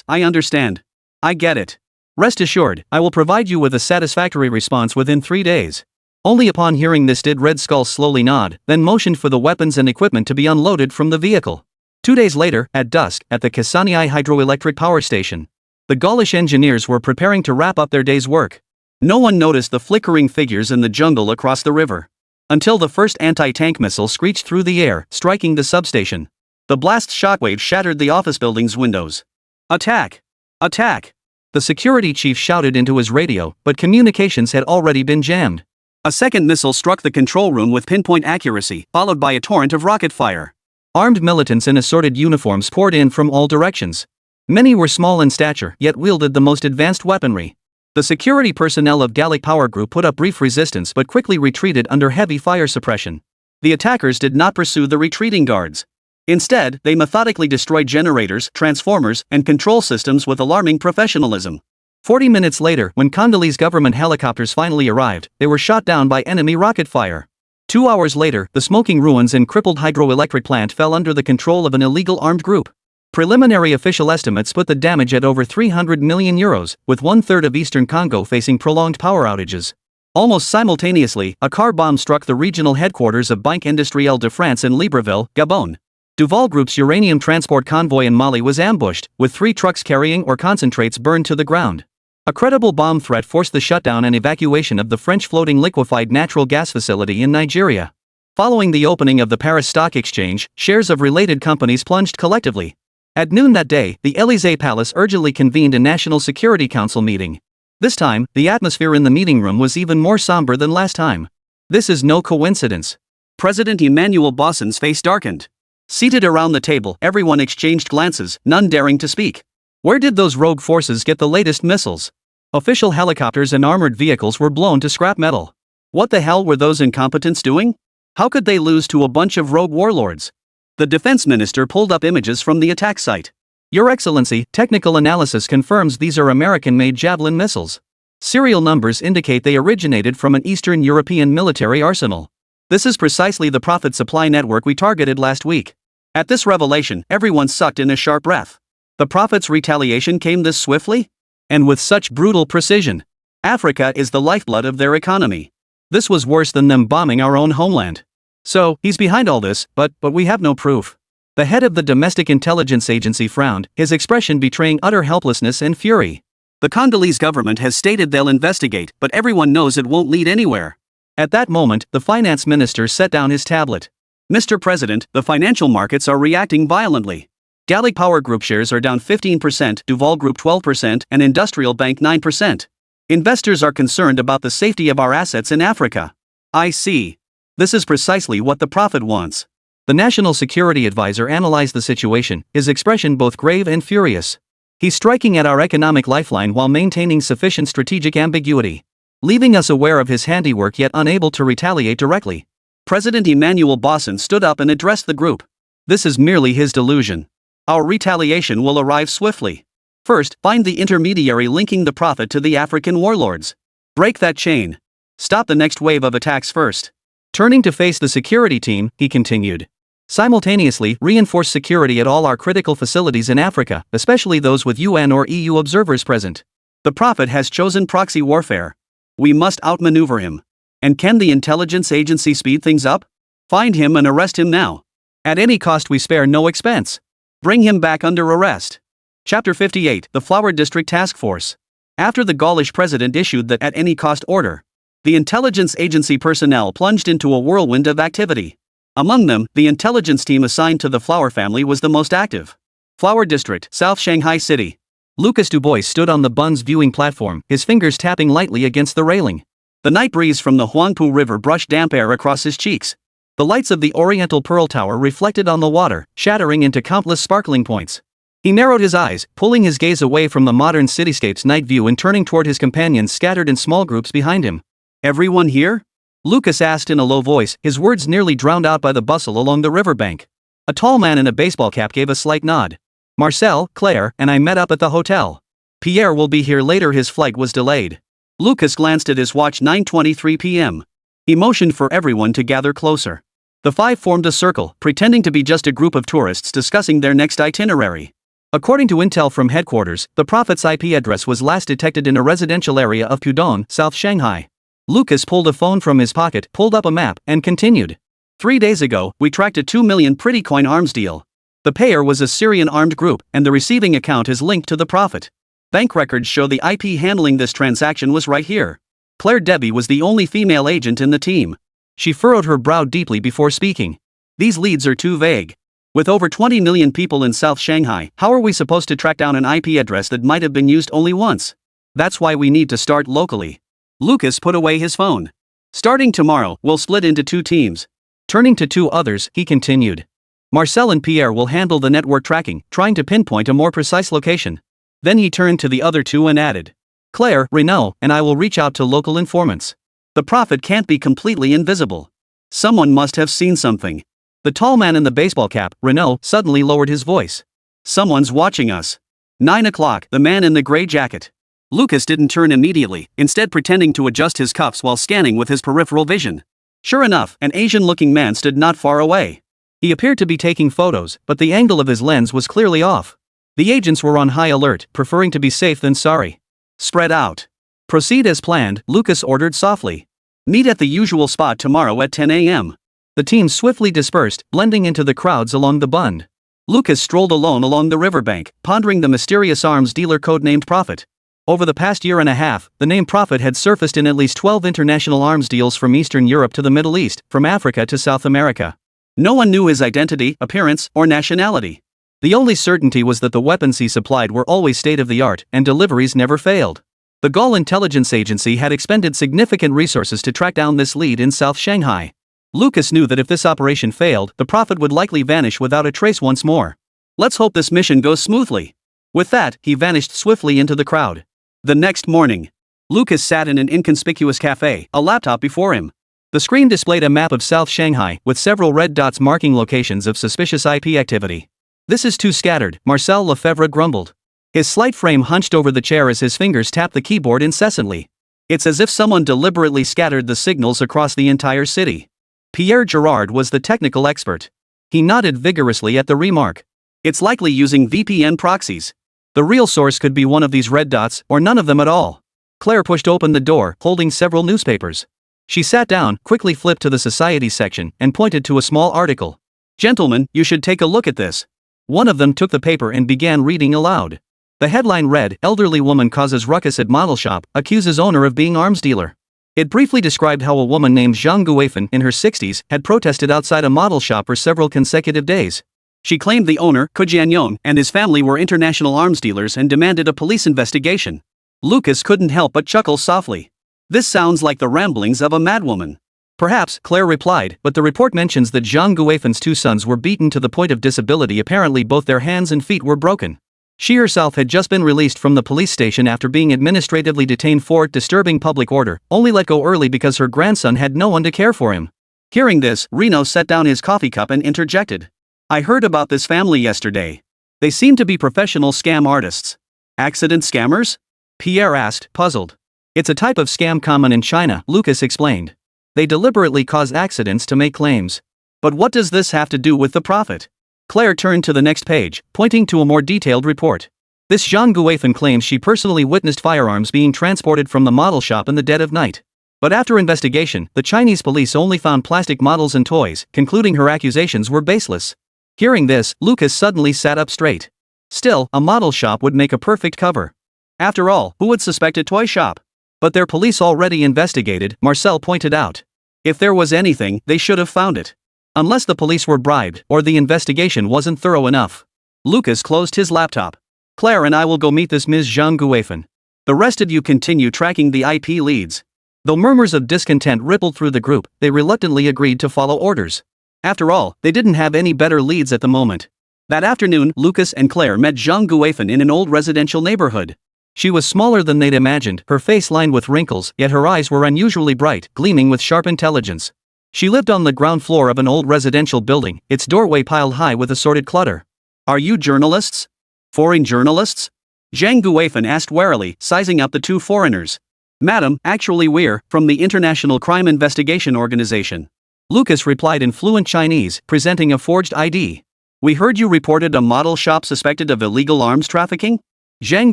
I understand. I get it. Rest assured, I will provide you with a satisfactory response within 3 days. Only upon hearing this did Red Skull slowly nod, then motioned for the weapons and equipment to be unloaded from the vehicle. 2 days later, at dusk, at the Kasani hydroelectric power station, the Gaulish engineers were preparing to wrap up their day's work. No one noticed the flickering figures in the jungle across the river. Until the first anti-tank missile screeched through the air, striking the substation. The blast shockwave shattered the office building's windows. "Attack! Attack!" The security chief shouted into his radio, but communications had already been jammed. A second missile struck the control room with pinpoint accuracy, followed by a torrent of rocket fire. Armed militants in assorted uniforms poured in from all directions. Many were small in stature, yet wielded the most advanced weaponry. The security personnel of Gallic Power Group put up brief resistance but quickly retreated under heavy fire suppression. The attackers did not pursue the retreating guards. Instead, they methodically destroyed generators, transformers, and control systems with alarming professionalism. 40 minutes later, when Congolese government helicopters finally arrived, they were shot down by enemy rocket fire. 2 hours later, the smoking ruins and crippled hydroelectric plant fell under the control of an illegal armed group. Preliminary official estimates put the damage at over 300 million euros, with 1/3 of eastern Congo facing prolonged power outages. Almost simultaneously, a car bomb struck the regional headquarters of Banque Industrielle de France in Libreville, Gabon. Duval Group's uranium transport convoy in Mali was ambushed, with 3 trucks carrying ore concentrates burned to the ground. A credible bomb threat forced the shutdown and evacuation of the French floating liquefied natural gas facility in Nigeria. Following the opening of the Paris Stock Exchange, shares of related companies plunged collectively. At noon that day, the Élysée Palace urgently convened a National Security Council meeting. This time, the atmosphere in the meeting room was even more somber than last time. This is no coincidence. President Emmanuel Bossen's face darkened. Seated around the table, everyone exchanged glances, none daring to speak. Where did those rogue forces get the latest missiles? Official helicopters and armored vehicles were blown to scrap metal. What the hell were those incompetents doing? How could they lose to a bunch of rogue warlords? The defense minister pulled up images from the attack site. Your Excellency, technical analysis confirms these are American-made Javelin missiles. Serial numbers indicate they originated from an Eastern European military arsenal. This is precisely the Prophet supply network we targeted last week. At this revelation, everyone sucked in a sharp breath. The Prophet's retaliation came this swiftly? And with such brutal precision. Africa is the lifeblood of their economy. This was worse than them bombing our own homeland. So, he's behind all this, but we have no proof. The head of the domestic intelligence agency frowned, his expression betraying utter helplessness and fury. The Congolese government has stated they'll investigate, but everyone knows it won't lead anywhere. At that moment, the finance minister set down his tablet. Mr. President, the financial markets are reacting violently. Gallic Power Group shares are down 15%, Duval Group 12%, and Industrial Bank 9%. Investors are concerned about the safety of our assets in Africa. I see. This is precisely what the Prophet wants. The National Security Advisor analyzed the situation, his expression both grave and furious. He's striking at our economic lifeline while maintaining sufficient strategic ambiguity, leaving us aware of his handiwork yet unable to retaliate directly. President Emmanuel Bossen stood up and addressed the group. This is merely his delusion. Our retaliation will arrive swiftly. First, find the intermediary linking the Prophet to the African warlords. Break that chain. Stop the next wave of attacks first. Turning to face the security team, he continued. Simultaneously, reinforce security at all our critical facilities in Africa, especially those with UN or EU observers present. The Prophet has chosen proxy warfare. We must outmaneuver him. And can the intelligence agency speed things up? Find him and arrest him now. At any cost, we spare no expense. Bring him back under arrest. Chapter 58, The Flower District Task Force. After the Gaulish president issued the at any cost order, the intelligence agency personnel plunged into a whirlwind of activity. Among them, the intelligence team assigned to the Flower family was the most active. Flower District, South Shanghai City. Lucas Dubois stood on the Bun's viewing platform, his fingers tapping lightly against the railing. The night breeze from the Huangpu River brushed damp air across his cheeks. The lights of the Oriental Pearl Tower reflected on the water, shattering into countless sparkling points. He narrowed his eyes, pulling his gaze away from the modern cityscape's night view and turning toward his companions scattered in small groups behind him. Everyone here? Lucas asked in a low voice, his words nearly drowned out by the bustle along the riverbank. A tall man in a baseball cap gave a slight nod. Marcel, Claire, and I met up at the hotel. Pierre will be here later, his flight was delayed. Lucas glanced at his watch, 9:23 p.m. He motioned for everyone to gather closer. The 5 formed a circle, pretending to be just a group of tourists discussing their next itinerary. According to intel from headquarters, the Prophet's IP address was last detected in a residential area of Pudong, South Shanghai. Lucas pulled a phone from his pocket, pulled up a map, and continued. 3 days ago, we tracked a 2 million pretty coin arms deal. The payer was a Syrian armed group, and the receiving account is linked to the Prophet. Bank records show the IP handling this transaction was right here. Claire Debbie was the only female agent in the team. She furrowed her brow deeply before speaking. These leads are too vague. With over 20 million people in South Shanghai, how are we supposed to track down an IP address that might have been used only once? That's why we need to start locally. Lucas put away his phone. Starting tomorrow, we'll split into 2 teams. Turning to 2 others, he continued. Marcel and Pierre will handle the network tracking, trying to pinpoint a more precise location. Then he turned to the other 2 and added. Claire, Renaud, and I will reach out to local informants. The Prophet can't be completely invisible. Someone must have seen something. The tall man in the baseball cap, Renault, suddenly lowered his voice. Someone's watching us. 9 o'clock, the man in the gray jacket. Lucas didn't turn immediately, instead pretending to adjust his cuffs while scanning with his peripheral vision. Sure enough, an Asian-looking man stood not far away. He appeared to be taking photos, but the angle of his lens was clearly off. The agents were on high alert, preferring to be safe than sorry. Spread out. Proceed as planned, Lucas ordered softly. Meet at the usual spot tomorrow at 10 a.m. The team swiftly dispersed, blending into the crowds along the Bund. Lucas strolled alone along the riverbank, pondering the mysterious arms dealer codenamed Prophet. Over the past year and a half, the name Prophet had surfaced in at least 12 international arms deals from Eastern Europe to the Middle East, from Africa to South America. No one knew his identity, appearance, or nationality. The only certainty was that the weapons he supplied were always state-of-the-art, and deliveries never failed. The Gaulle intelligence agency had expended significant resources to track down this lead in South Shanghai. Lucas knew that if this operation failed, the Prophet would likely vanish without a trace once more. Let's hope this mission goes smoothly. With that, he vanished swiftly into the crowd. The next morning, Lucas sat in an inconspicuous cafe, a laptop before him. The screen displayed a map of South Shanghai, with several red dots marking locations of suspicious IP activity. This is too scattered, Marcel Lefebvre grumbled. His slight frame hunched over the chair as his fingers tapped the keyboard incessantly. It's as if someone deliberately scattered the signals across the entire city. Pierre Girard was the technical expert. He nodded vigorously at the remark. It's likely using VPN proxies. The real source could be one of these red dots, or none of them at all. Claire pushed open the door, holding several newspapers. She sat down, quickly flipped to the society section, and pointed to a small article. Gentlemen, you should take a look at this. One of them took the paper and began reading aloud. The headline read, Elderly woman causes ruckus at model shop, accuses owner of being arms dealer. It briefly described how a woman named Zhang Guifan, in her 60s, had protested outside a model shop for several consecutive days. She claimed the owner, Ke Jianyong, and his family were international arms dealers and demanded a police investigation. Lucas couldn't help but chuckle softly. This sounds like the ramblings of a madwoman. Perhaps, Claire replied, but the report mentions that Zhang Guifan's 2 sons were beaten to the point of disability. Apparently both their hands and feet were broken. She herself had just been released from the police station after being administratively detained for disturbing public order, only let go early because her grandson had no one to care for him. Hearing this, Reno set down his coffee cup and interjected. I heard about this family yesterday. They seem to be professional scam artists. Accident scammers? Pierre asked, puzzled. It's a type of scam common in China, Lucas explained. They deliberately cause accidents to make claims. But what does this have to do with the Prophet? Claire turned to the next page, pointing to a more detailed report. This Zhang Guifan claims she personally witnessed firearms being transported from the model shop in the dead of night. But after investigation, the Chinese police only found plastic models and toys, concluding her accusations were baseless. Hearing this, Lucas suddenly sat up straight. Still, a model shop would make a perfect cover. After all, who would suspect a toy shop? But their police already investigated, Marcel pointed out. If there was anything, they should have found it. Unless the police were bribed, or the investigation wasn't thorough enough. Lucas closed his laptop. Claire and I will go meet this Ms. Zhang Guifan. The rest of you continue tracking the IP leads. Though murmurs of discontent rippled through the group, they reluctantly agreed to follow orders. After all, they didn't have any better leads at the moment. That afternoon, Lucas and Claire met Zhang Guifan in an old residential neighborhood. She was smaller than they'd imagined, her face lined with wrinkles, yet her eyes were unusually bright, gleaming with sharp intelligence. She lived on the ground floor of an old residential building, its doorway piled high with assorted clutter. Are you journalists? Foreign journalists? Zhang Guifan asked warily, sizing up the 2 foreigners. Madam, actually we're from the International Crime Investigation Organization. Lucas replied in fluent Chinese, presenting a forged ID. We heard you reported a model shop suspected of illegal arms trafficking? Zhang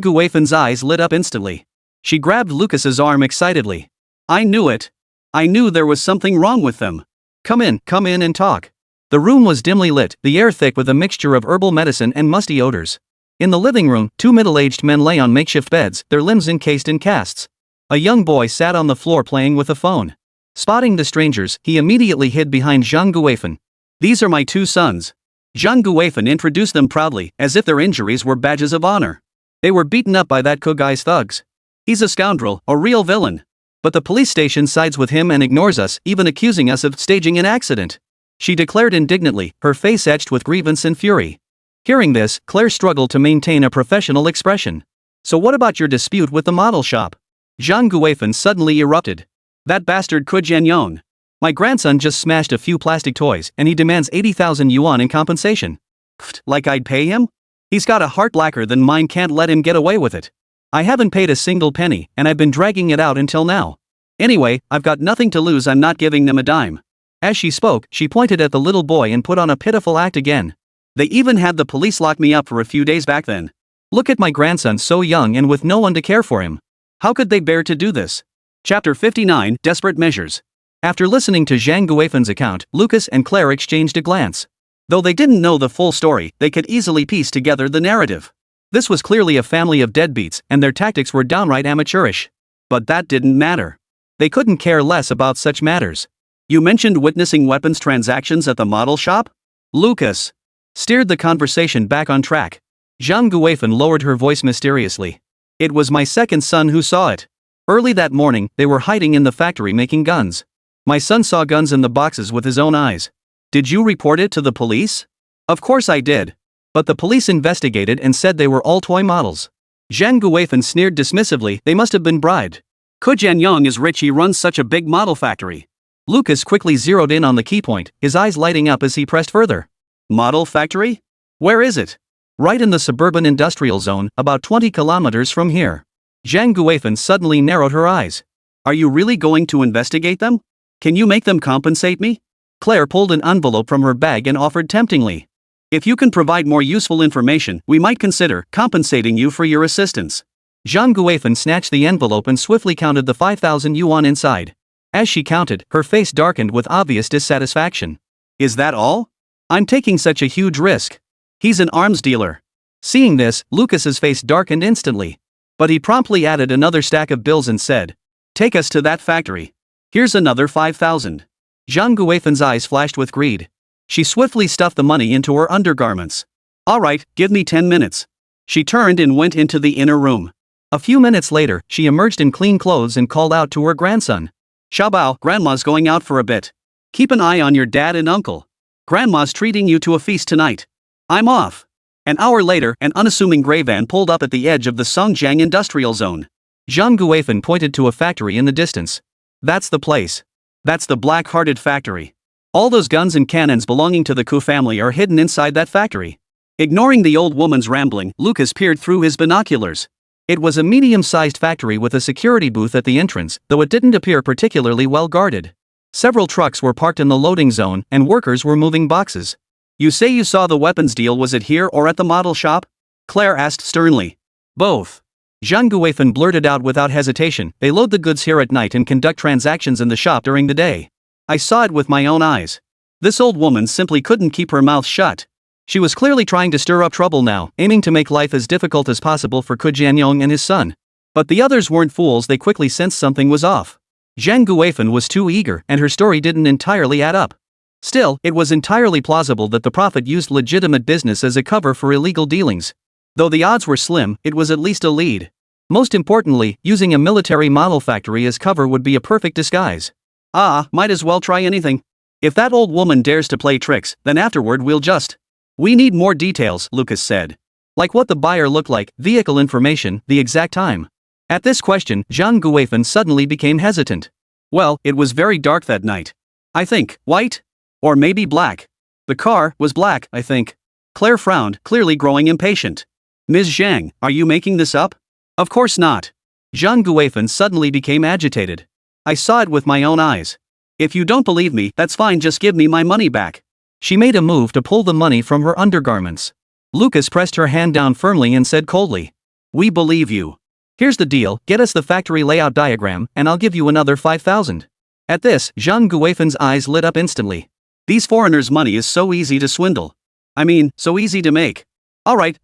Guifan's eyes lit up instantly. She grabbed Lucas's arm excitedly. I knew it. I knew there was something wrong with them. Come in and talk. The room was dimly lit, the air thick with a mixture of herbal medicine and musty odors. In the living room, 2 middle-aged men lay on makeshift beds, their limbs encased in casts. A young boy sat on the floor playing with a phone. Spotting the strangers, he immediately hid behind Zhang Guifan. These are my 2 sons. Zhang Guifan introduced them proudly, as if their injuries were badges of honor. They were beaten up by that Ke guy's thugs. He's a scoundrel, a real villain. But the police station sides with him and ignores us, even accusing us of staging an accident. She declared indignantly, her face etched with grievance and fury. Hearing this, Claire struggled to maintain a professional expression. So what about your dispute with the model shop? Zhang Guifan suddenly erupted. That bastard Ke Jianyong. My grandson just smashed a few plastic toys and he demands 80,000 yuan in compensation. Pfft, like I'd pay him? He's got a heart blacker than mine, can't let him get away with it. I haven't paid a single penny and I've been dragging it out until now. Anyway, I've got nothing to lose, I'm not giving them a dime. As she spoke, she pointed at the little boy and put on a pitiful act again. They even had the police lock me up for a few days back then. Look at my grandson, so young and with no one to care for him. How could they bear to do this? Chapter 59, Desperate Measures. After listening to Zhang Guifen's account, Lucas and Claire exchanged a glance. Though they didn't know the full story, they could easily piece together the narrative. This was clearly a family of deadbeats, and their tactics were downright amateurish. But that didn't matter. They couldn't care less about such matters. You mentioned witnessing weapons transactions at the model shop? Lucas steered the conversation back on track. Zhang Guifen lowered her voice mysteriously. It was my second son who saw it. Early that morning, they were hiding in the factory making guns. My son saw guns in the boxes with his own eyes. Did you report it to the police? Of course I did. But the police investigated and said they were all toy models. Zhang Guifan sneered dismissively, they must have been bribed. Ke Jianyong is rich, he runs such a big model factory. Lucas quickly zeroed in on the key point, his eyes lighting up as he pressed further. Model factory? Where is it? Right in the suburban industrial zone, about 20 kilometers from here. Zhang Guifan suddenly narrowed her eyes. Are you really going to investigate them? Can you make them compensate me? Claire pulled an envelope from her bag and offered temptingly. If you can provide more useful information, we might consider compensating you for your assistance. Zhang Guifan snatched the envelope and swiftly counted the 5,000 yuan inside. As she counted, her face darkened with obvious dissatisfaction. Is that all? I'm taking such a huge risk. He's an arms dealer. Seeing this, Lucas's face darkened instantly. But he promptly added another stack of bills and said, "Take us to that factory. Here's another 5,000. Zhang Guifan's eyes flashed with greed. She swiftly stuffed the money into her undergarments. All right, give me 10 minutes. She turned and went into the inner room. A few minutes later, she emerged in clean clothes and called out to her grandson. Xiaobei, Grandma's going out for a bit. Keep an eye on your dad and uncle. Grandma's treating you to a feast tonight. I'm off. An hour later, an unassuming gray van pulled up at the edge of the Songjiang industrial zone. Zhang Guifan pointed to a factory in the distance. That's the place. That's the black-hearted factory. All those guns and cannons belonging to the Ku family are hidden inside that factory. Ignoring the old woman's rambling, Lucas peered through his binoculars. It was a medium-sized factory with a security booth at the entrance, though it didn't appear particularly well guarded. Several trucks were parked in the loading zone, and workers were moving boxes. You say you saw the weapons deal, was it here or at the model shop? Claire asked sternly. Both. Zhang Guifan blurted out without hesitation, they load the goods here at night and conduct transactions in the shop during the day. I saw it with my own eyes. This old woman simply couldn't keep her mouth shut. She was clearly trying to stir up trouble now, aiming to make life as difficult as possible for Ke Jianyong and his son. But the others weren't fools, they quickly sensed something was off. Zhang Guifan was too eager, and her story didn't entirely add up. Still, it was entirely plausible that the prophet used legitimate business as a cover for illegal dealings. Though the odds were slim, it was at least a lead. Most importantly, using a military model factory as cover would be a perfect disguise. Might as well try anything. If that old woman dares to play tricks, then afterward we'll just... We need more details, Lucas said. Like what the buyer looked like, vehicle information, the exact time. At this question, Zhang Guifan suddenly became hesitant. Well, it was very dark that night. I think, white? Or maybe black. The car was black, I think. Claire frowned, clearly growing impatient. Ms. Zhang, are you making this up? Of course not. Zhang Guifan suddenly became agitated. I saw it with my own eyes. If you don't believe me, that's fine, just give me my money back. She made a move to pull the money from her undergarments. Lucas pressed her hand down firmly and said coldly, "We believe you. Here's the deal, get us the factory layout diagram, and I'll give you another 5,000. At this, Zhang Guifan's eyes lit up instantly. These foreigners' money is so easy to swindle. I mean, so easy to make. All right,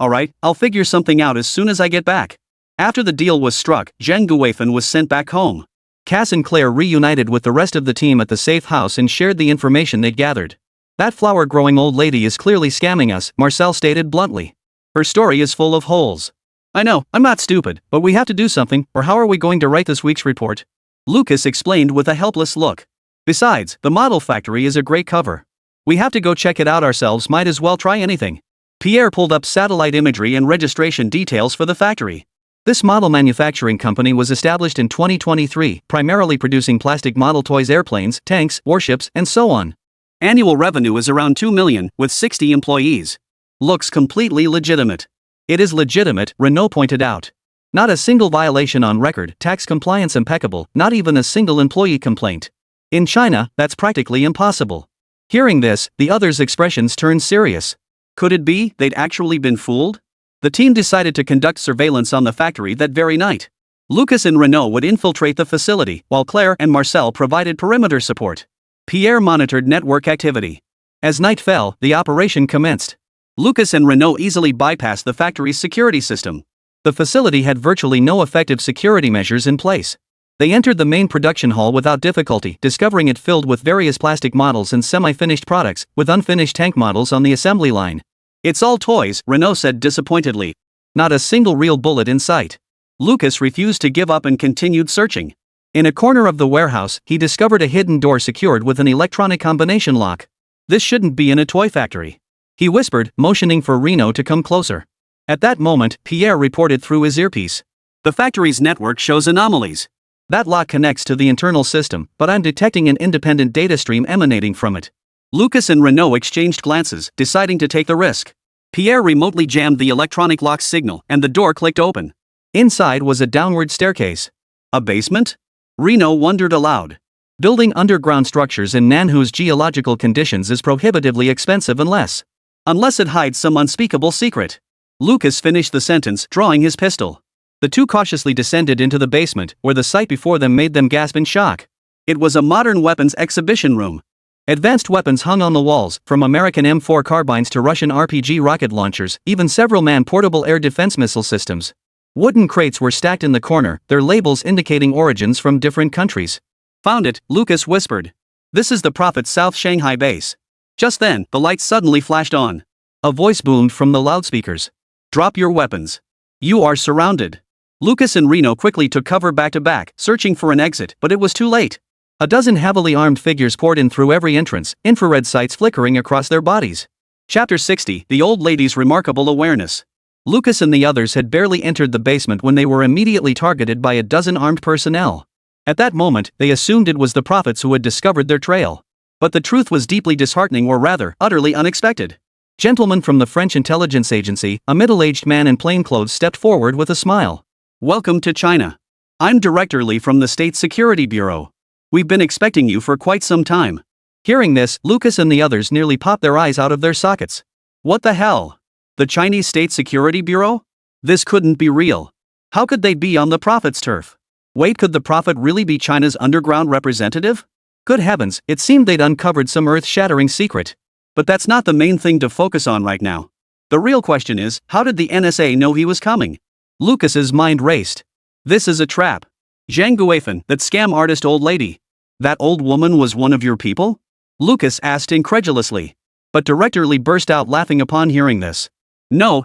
I'll figure something out as soon as I get back." After the deal was struck, Zhang Guifan was sent back home. Cass and Claire reunited with the rest of the team at the safe house and shared the information they'd gathered. That flower-growing old lady is clearly scamming us, Marcel stated bluntly. Her story is full of holes. I know, I'm not stupid, but we have to do something, or how are we going to write this week's report? Lucas explained with a helpless look. Besides, the model factory is a great cover. We have to go check it out ourselves, might as well try anything. Pierre pulled up satellite imagery and registration details for the factory. This model manufacturing company was established in 2023, primarily producing plastic model toys, airplanes, tanks, warships, and so on. Annual revenue is around 2 million, with 60 employees. Looks completely legitimate. It is legitimate, Renault pointed out. Not a single violation on record, tax compliance impeccable, not even a single employee complaint. In China, that's practically impossible. Hearing this, the others' expressions turned serious. Could it be they'd actually been fooled? The team decided to conduct surveillance on the factory that very night. Lucas and Renault would infiltrate the facility, while Claire and Marcel provided perimeter support. Pierre monitored network activity. As night fell, the operation commenced. Lucas and Renault easily bypassed the factory's security system. The facility had virtually no effective security measures in place. They entered the main production hall without difficulty, discovering it filled with various plastic models and semi-finished products, with unfinished tank models on the assembly line. It's all toys, Renault said disappointedly. Not a single real bullet in sight. Lucas refused to give up and continued searching. In a corner of the warehouse, he discovered a hidden door secured with an electronic combination lock. This shouldn't be in a toy factory, he whispered, motioning for Renault to come closer. At that moment, Pierre reported through his earpiece. The factory's network shows anomalies. That lock connects to the internal system, but I'm detecting an independent data stream emanating from it. Lucas and Renault exchanged glances, deciding to take the risk. Pierre remotely jammed the electronic lock's signal, and the door clicked open. Inside was a downward staircase. A basement? Renault wondered aloud. Building underground structures in Nanhu's geological conditions is prohibitively expensive unless it hides some unspeakable secret. Lucas finished the sentence, drawing his pistol. The two cautiously descended into the basement, where the sight before them made them gasp in shock. It was a modern weapons exhibition room. Advanced weapons hung on the walls, from American M4 carbines to Russian RPG rocket launchers, even several man-portable air defense missile systems. Wooden crates were stacked in the corner, their labels indicating origins from different countries. Found it, Lucas whispered. This is the Prophet's South Shanghai base. Just then, the lights suddenly flashed on. A voice boomed from the loudspeakers. Drop your weapons. You are surrounded. Lucas and Renault quickly took cover back to back, searching for an exit, but it was too late. A dozen heavily armed figures poured in through every entrance, infrared sights flickering across their bodies. Chapter 60, The Old Lady's Remarkable Awareness. Lucas and the others had barely entered the basement when they were immediately targeted by a dozen armed personnel. At that moment, they assumed it was the prophets who had discovered their trail. But the truth was deeply disheartening, or rather, utterly unexpected. Gentleman from the French intelligence agency, a middle-aged man in plainclothes, stepped forward with a smile. Welcome to China. I'm Director Li from the State Security Bureau. We've been expecting you for quite some time. Hearing this, Lucas and the others nearly popped their eyes out of their sockets. What the hell? The Chinese State Security Bureau? This couldn't be real. How could they be on the Prophet's turf? Wait, could the Prophet really be China's underground representative? Good heavens, it seemed they'd uncovered some earth-shattering secret. But that's not the main thing to focus on right now. The real question is, how did the NSA know he was coming? Lucas's mind raced. This is a trap. Zhang Guifan, that scam artist old lady. That old woman was one of your people? Lucas asked incredulously. But Director Li burst out laughing upon hearing this. No.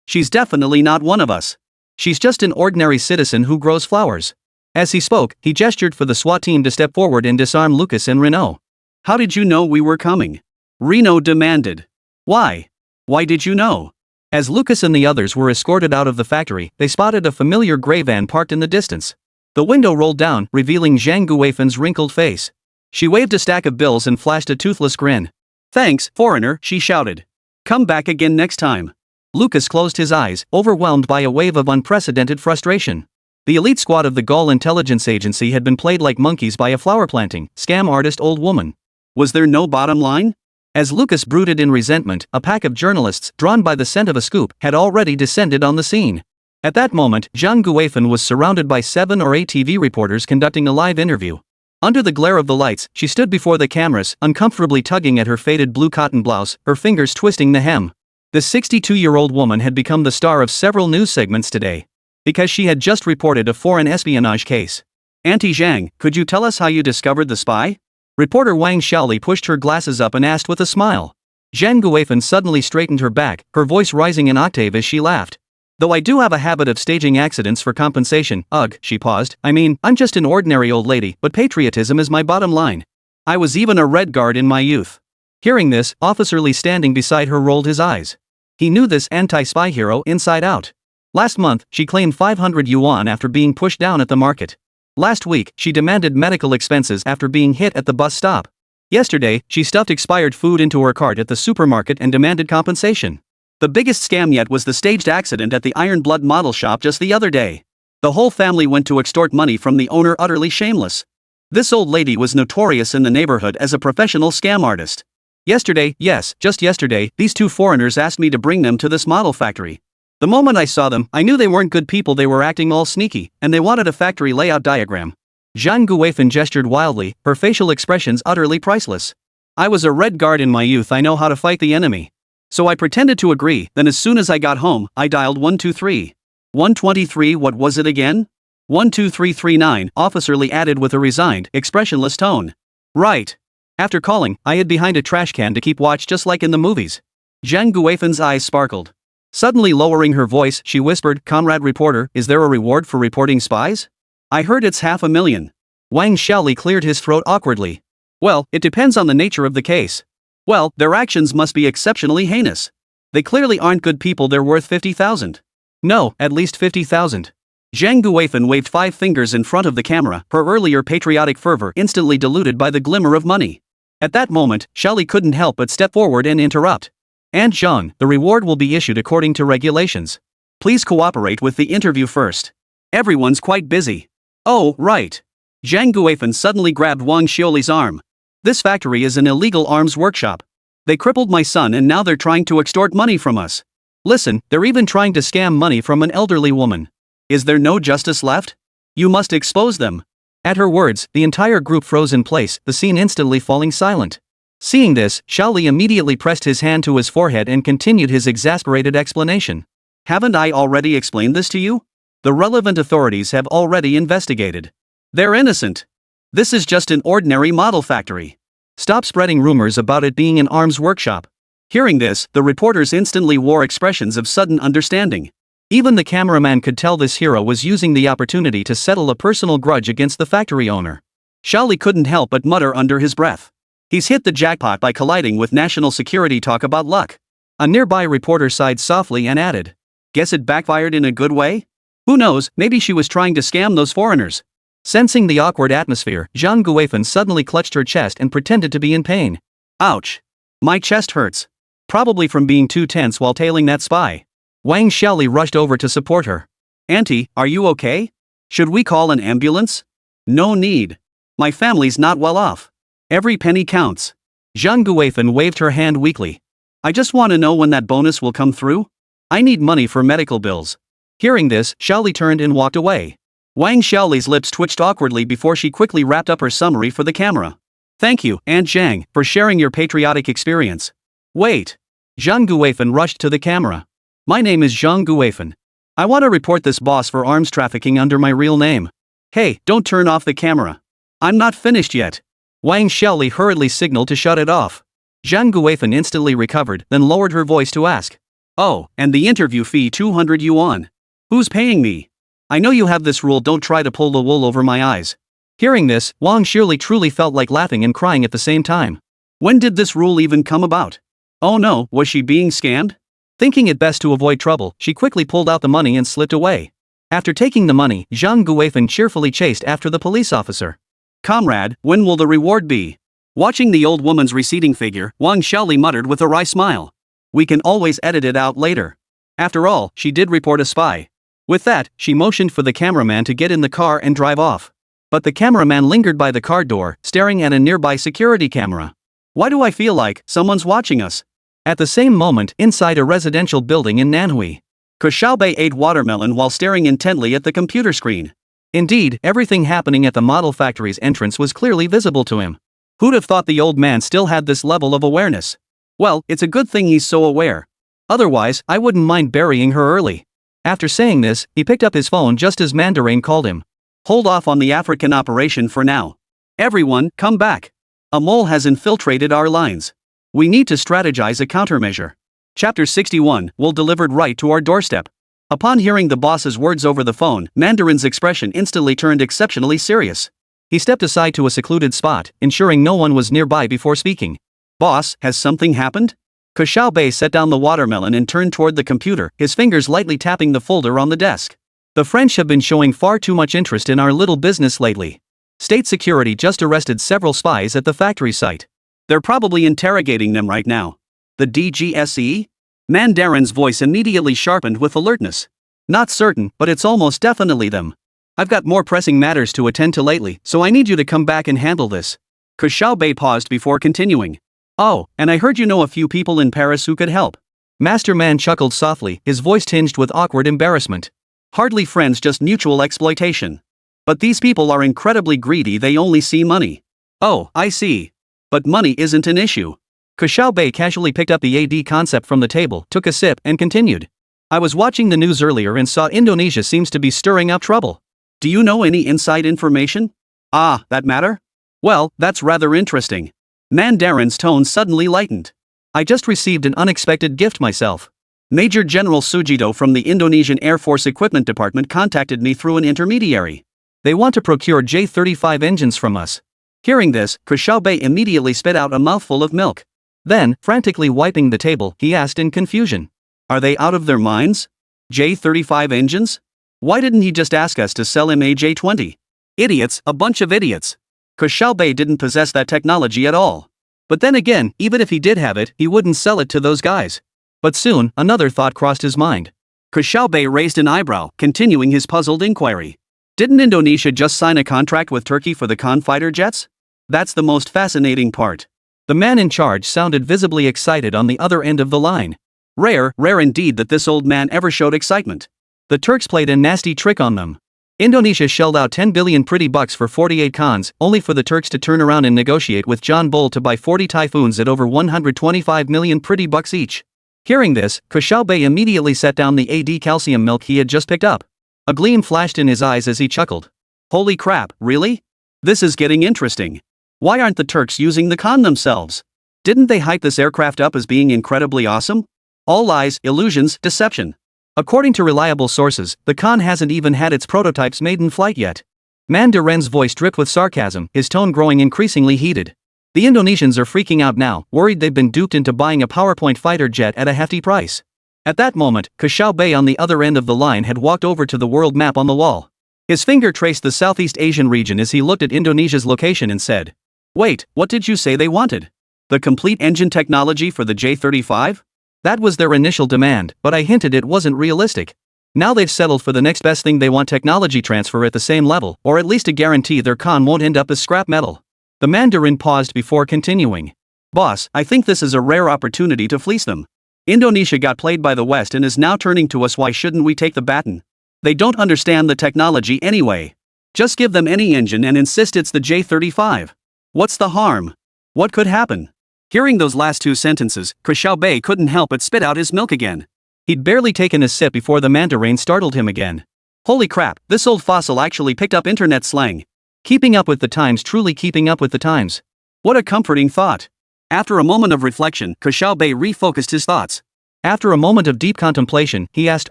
She's definitely not one of us. She's just an ordinary citizen who grows flowers. As he spoke, he gestured for the SWAT team to step forward and disarm Lucas and Renault. How did you know we were coming? Renault demanded. Why? Why did you know? As Lucas and the others were escorted out of the factory, they spotted a familiar gray van parked in the distance. The window rolled down, revealing Zhang Guifan's wrinkled face. She waved a stack of bills and flashed a toothless grin. Thanks, foreigner, she shouted. Come back again next time. Lucas closed his eyes, overwhelmed by a wave of unprecedented frustration. The elite squad of the Gaul intelligence agency had been played like monkeys by a flower-planting, scam artist old woman. Was there no bottom line? As Lucas brooded in resentment, a pack of journalists, drawn by the scent of a scoop, had already descended on the scene. At that moment, Zhang Guifan was surrounded by 7 or 8 TV reporters conducting a live interview. Under the glare of the lights, she stood before the cameras, uncomfortably tugging at her faded blue cotton blouse, her fingers twisting the hem. The 62-year-old woman had become the star of several news segments today. Because she had just reported a foreign espionage case. Auntie Zhang, could you tell us how you discovered the spy? Reporter Wang Xiaoli pushed her glasses up and asked with a smile. Zhang Guifan suddenly straightened her back, her voice rising an octave as she laughed. Though I do have a habit of staging accidents for compensation, ugh, she paused. I mean, I'm just an ordinary old lady, but patriotism is my bottom line. I was even a Red Guard in my youth. Hearing this, Officer Lee standing beside her rolled his eyes. He knew this anti-spy hero inside out. Last month, she claimed 500 yuan after being pushed down at the market. Last week, she demanded medical expenses after being hit at the bus stop. Yesterday, she stuffed expired food into her cart at the supermarket and demanded compensation. The biggest scam yet was the staged accident at the Iron Blood model shop just the other day. The whole family went to extort money from the owner, utterly shameless. This old lady was notorious in the neighborhood as a professional scam artist. Yesterday, yes, just yesterday, these two foreigners asked me to bring them to this model factory. The moment I saw them, I knew they weren't good people. They were acting all sneaky, and they wanted a factory layout diagram. Zhang Guifan gestured wildly, her facial expressions utterly priceless. I was a red guard in my youth. I know how to fight the enemy. So I pretended to agree. Then as soon as I got home, I dialed 123. 123, what was it again? 12339, Officer Lee added with a resigned, expressionless tone. Right. After calling, I hid behind a trash can to keep watch just like in the movies. Zhang Guifan's eyes sparkled. Suddenly lowering her voice, she whispered, Comrade reporter, is there a reward for reporting spies? I heard it's 500,000. Wang Xiaoli cleared his throat awkwardly. Well, it depends on the nature of the case. Well, their actions must be exceptionally heinous. They clearly aren't good people. They're worth 50,000. No, at least 50,000. Zhang Guifan waved 5 fingers in front of the camera, her earlier patriotic fervor instantly diluted by the glimmer of money. At that moment, Xiaoli couldn't help but step forward and interrupt. And Zhang, the reward will be issued according to regulations. Please cooperate with the interview first. Everyone's quite busy. Oh, right. Zhang Guifan suddenly grabbed Wang Xiaoli's arm. This factory is an illegal arms workshop. They crippled my son and now they're trying to extort money from us. Listen, they're even trying to scam money from an elderly woman. Is there no justice left? You must expose them. At her words, the entire group froze in place, the scene instantly falling silent. Seeing this, Xiaoli immediately pressed his hand to his forehead and continued his exasperated explanation. Haven't I already explained this to you? The relevant authorities have already investigated. They're innocent. This is just an ordinary model factory. Stop spreading rumors about it being an arms workshop. Hearing this, the reporters instantly wore expressions of sudden understanding. Even the cameraman could tell this hero was using the opportunity to settle a personal grudge against the factory owner. Xiaoli couldn't help but mutter under his breath. He's hit the jackpot by colliding with national security talk about luck. A nearby reporter sighed softly and added, guess it backfired in a good way? Who knows, maybe she was trying to scam those foreigners. Sensing the awkward atmosphere, Zhang Guifan suddenly clutched her chest and pretended to be in pain. Ouch. My chest hurts. Probably from being too tense while tailing that spy. Wang Xiaoli rushed over to support her. Auntie, are you okay? Should we call an ambulance? No need. My family's not well off. Every penny counts. Zhang Guifan waved her hand weakly. I just want to know when that bonus will come through. I need money for medical bills. Hearing this, Xiaoli turned and walked away. Wang Xiaoli's lips twitched awkwardly before she quickly wrapped up her summary for the camera. Thank you, Aunt Zhang, for sharing your patriotic experience. Wait. Zhang Guifan rushed to the camera. My name is Zhang Guifan. I want to report this boss for arms trafficking under my real name. Hey, don't turn off the camera. I'm not finished yet. Wang Xiaoli hurriedly signaled to shut it off. Zhang Guifan instantly recovered, then lowered her voice to ask. Oh, and the interview fee 200 yuan. Who's paying me? I know you have this rule, don't try to pull the wool over my eyes. Hearing this, Wang Xiaoli truly felt like laughing and crying at the same time. When did this rule even come about? Oh no, was she being scammed? Thinking it best to avoid trouble, she quickly pulled out the money and slipped away. After taking the money, Zhang Guifan cheerfully chased after the police officer. Comrade, when will the reward be? Watching the old woman's receding figure, Wang Xiaoli muttered with a wry smile. We can always edit it out later. After all, she did report a spy. With that, she motioned for the cameraman to get in the car and drive off. But the cameraman lingered by the car door, staring at a nearby security camera. Why do I feel like someone's watching us? At the same moment, inside a residential building in Nanhui, Ke Xiaobei ate watermelon while staring intently at the computer screen. Indeed, everything happening at the model factory's entrance was clearly visible to him. Who'd have thought the old man still had this level of awareness? Well, it's a good thing he's so aware. Otherwise, I wouldn't mind burying her early. After saying this, he picked up his phone just as Mandarin called him. Hold off on the African operation for now. Everyone, come back. A mole has infiltrated our lines. We need to strategize a countermeasure. Chapter 61, Wool delivered right to our doorstep. Upon hearing the boss's words over the phone, Mandarin's expression instantly turned exceptionally serious. He stepped aside to a secluded spot, ensuring no one was nearby before speaking. Boss, has something happened? Ke Xiaobei set down the watermelon and turned toward the computer, his fingers lightly tapping the folder on the desk. The French have been showing far too much interest in our little business lately. State security just arrested several spies at the factory site. They're probably interrogating them right now. The DGSE? Mandarin's voice immediately sharpened with alertness. Not certain, but it's almost definitely them. I've got more pressing matters to attend to lately, so I need you to come back and handle this. Ke Xiaobei paused before continuing. Oh, and I heard you know a few people in Paris who could help. Master Man chuckled softly, his voice tinged with awkward embarrassment. Hardly friends, just mutual exploitation. But these people are incredibly greedy, they only see money. Oh, I see. But money isn't an issue. Ke Xiaobei casually picked up the AD concept from the table, took a sip, and continued. I was watching the news earlier and saw Indonesia seems to be stirring up trouble. Do you know any inside information? Ah, that matter? Well, that's rather interesting. Mandarin's tone suddenly lightened. I just received an unexpected gift myself. Major General Sujito from the Indonesian Air Force Equipment Department contacted me through an intermediary. They want to procure J-35 engines from us. Hearing this, Ke Xiaobei immediately spit out a mouthful of milk. Then, frantically wiping the table, he asked in confusion. Are they out of their minds? J-35 engines? Why didn't he just ask us to sell him a J-20? Idiots, a bunch of idiots. Ke Xiaobei didn't possess that technology at all. But then again, even if he did have it, he wouldn't sell it to those guys. But soon, another thought crossed his mind. Ke Xiaobei raised an eyebrow, continuing his puzzled inquiry. Didn't Indonesia just sign a contract with Turkey for the Khan fighter jets? That's the most fascinating part. The man in charge sounded visibly excited on the other end of the line. Rare indeed that this old man ever showed excitement. The Turks played a nasty trick on them. Indonesia shelled out 10 billion pretty bucks for 48 Khans, only for the Turks to turn around and negotiate with John Bull to buy 40 Typhoons at over 125 million pretty bucks each. Hearing this, Ke Xiaobei immediately set down the AD calcium milk he had just picked up. A gleam flashed in his eyes as he chuckled. Holy crap, really? This is getting interesting. Why aren't the Turks using the Khan themselves? Didn't they hype this aircraft up as being incredibly awesome? All lies, illusions, deception. According to reliable sources, the Khan hasn't even had its prototypes made in flight yet. Mandarin's voice dripped with sarcasm, his tone growing increasingly heated. The Indonesians are freaking out now, worried they've been duped into buying a PowerPoint fighter jet at a hefty price. At that moment, Ke Xiaobei on the other end of the line had walked over to the world map on the wall. His finger traced the Southeast Asian region as he looked at Indonesia's location and said, Wait, what did you say they wanted? The complete engine technology for the J-35? That was their initial demand, but I hinted it wasn't realistic. Now they've settled for the next best thing. They want technology transfer at the same level, or at least a guarantee their Khan won't end up as scrap metal. The Mandarin paused before continuing. Boss, I think this is a rare opportunity to fleece them. Indonesia got played by the West and is now turning to us. Why shouldn't we take the baton? They don't understand the technology anyway. Just give them any engine and insist it's the J-35. What's the harm? What could happen? Hearing those last two sentences, Ke Xiaobei couldn't help but spit out his milk again. He'd barely taken a sip before the Mandarin startled him again. Holy crap, this old fossil actually picked up internet slang. Keeping up with the times, truly keeping up with the times. What a comforting thought. After a moment of reflection, Ke Xiaobei refocused his thoughts. After a moment of deep contemplation, he asked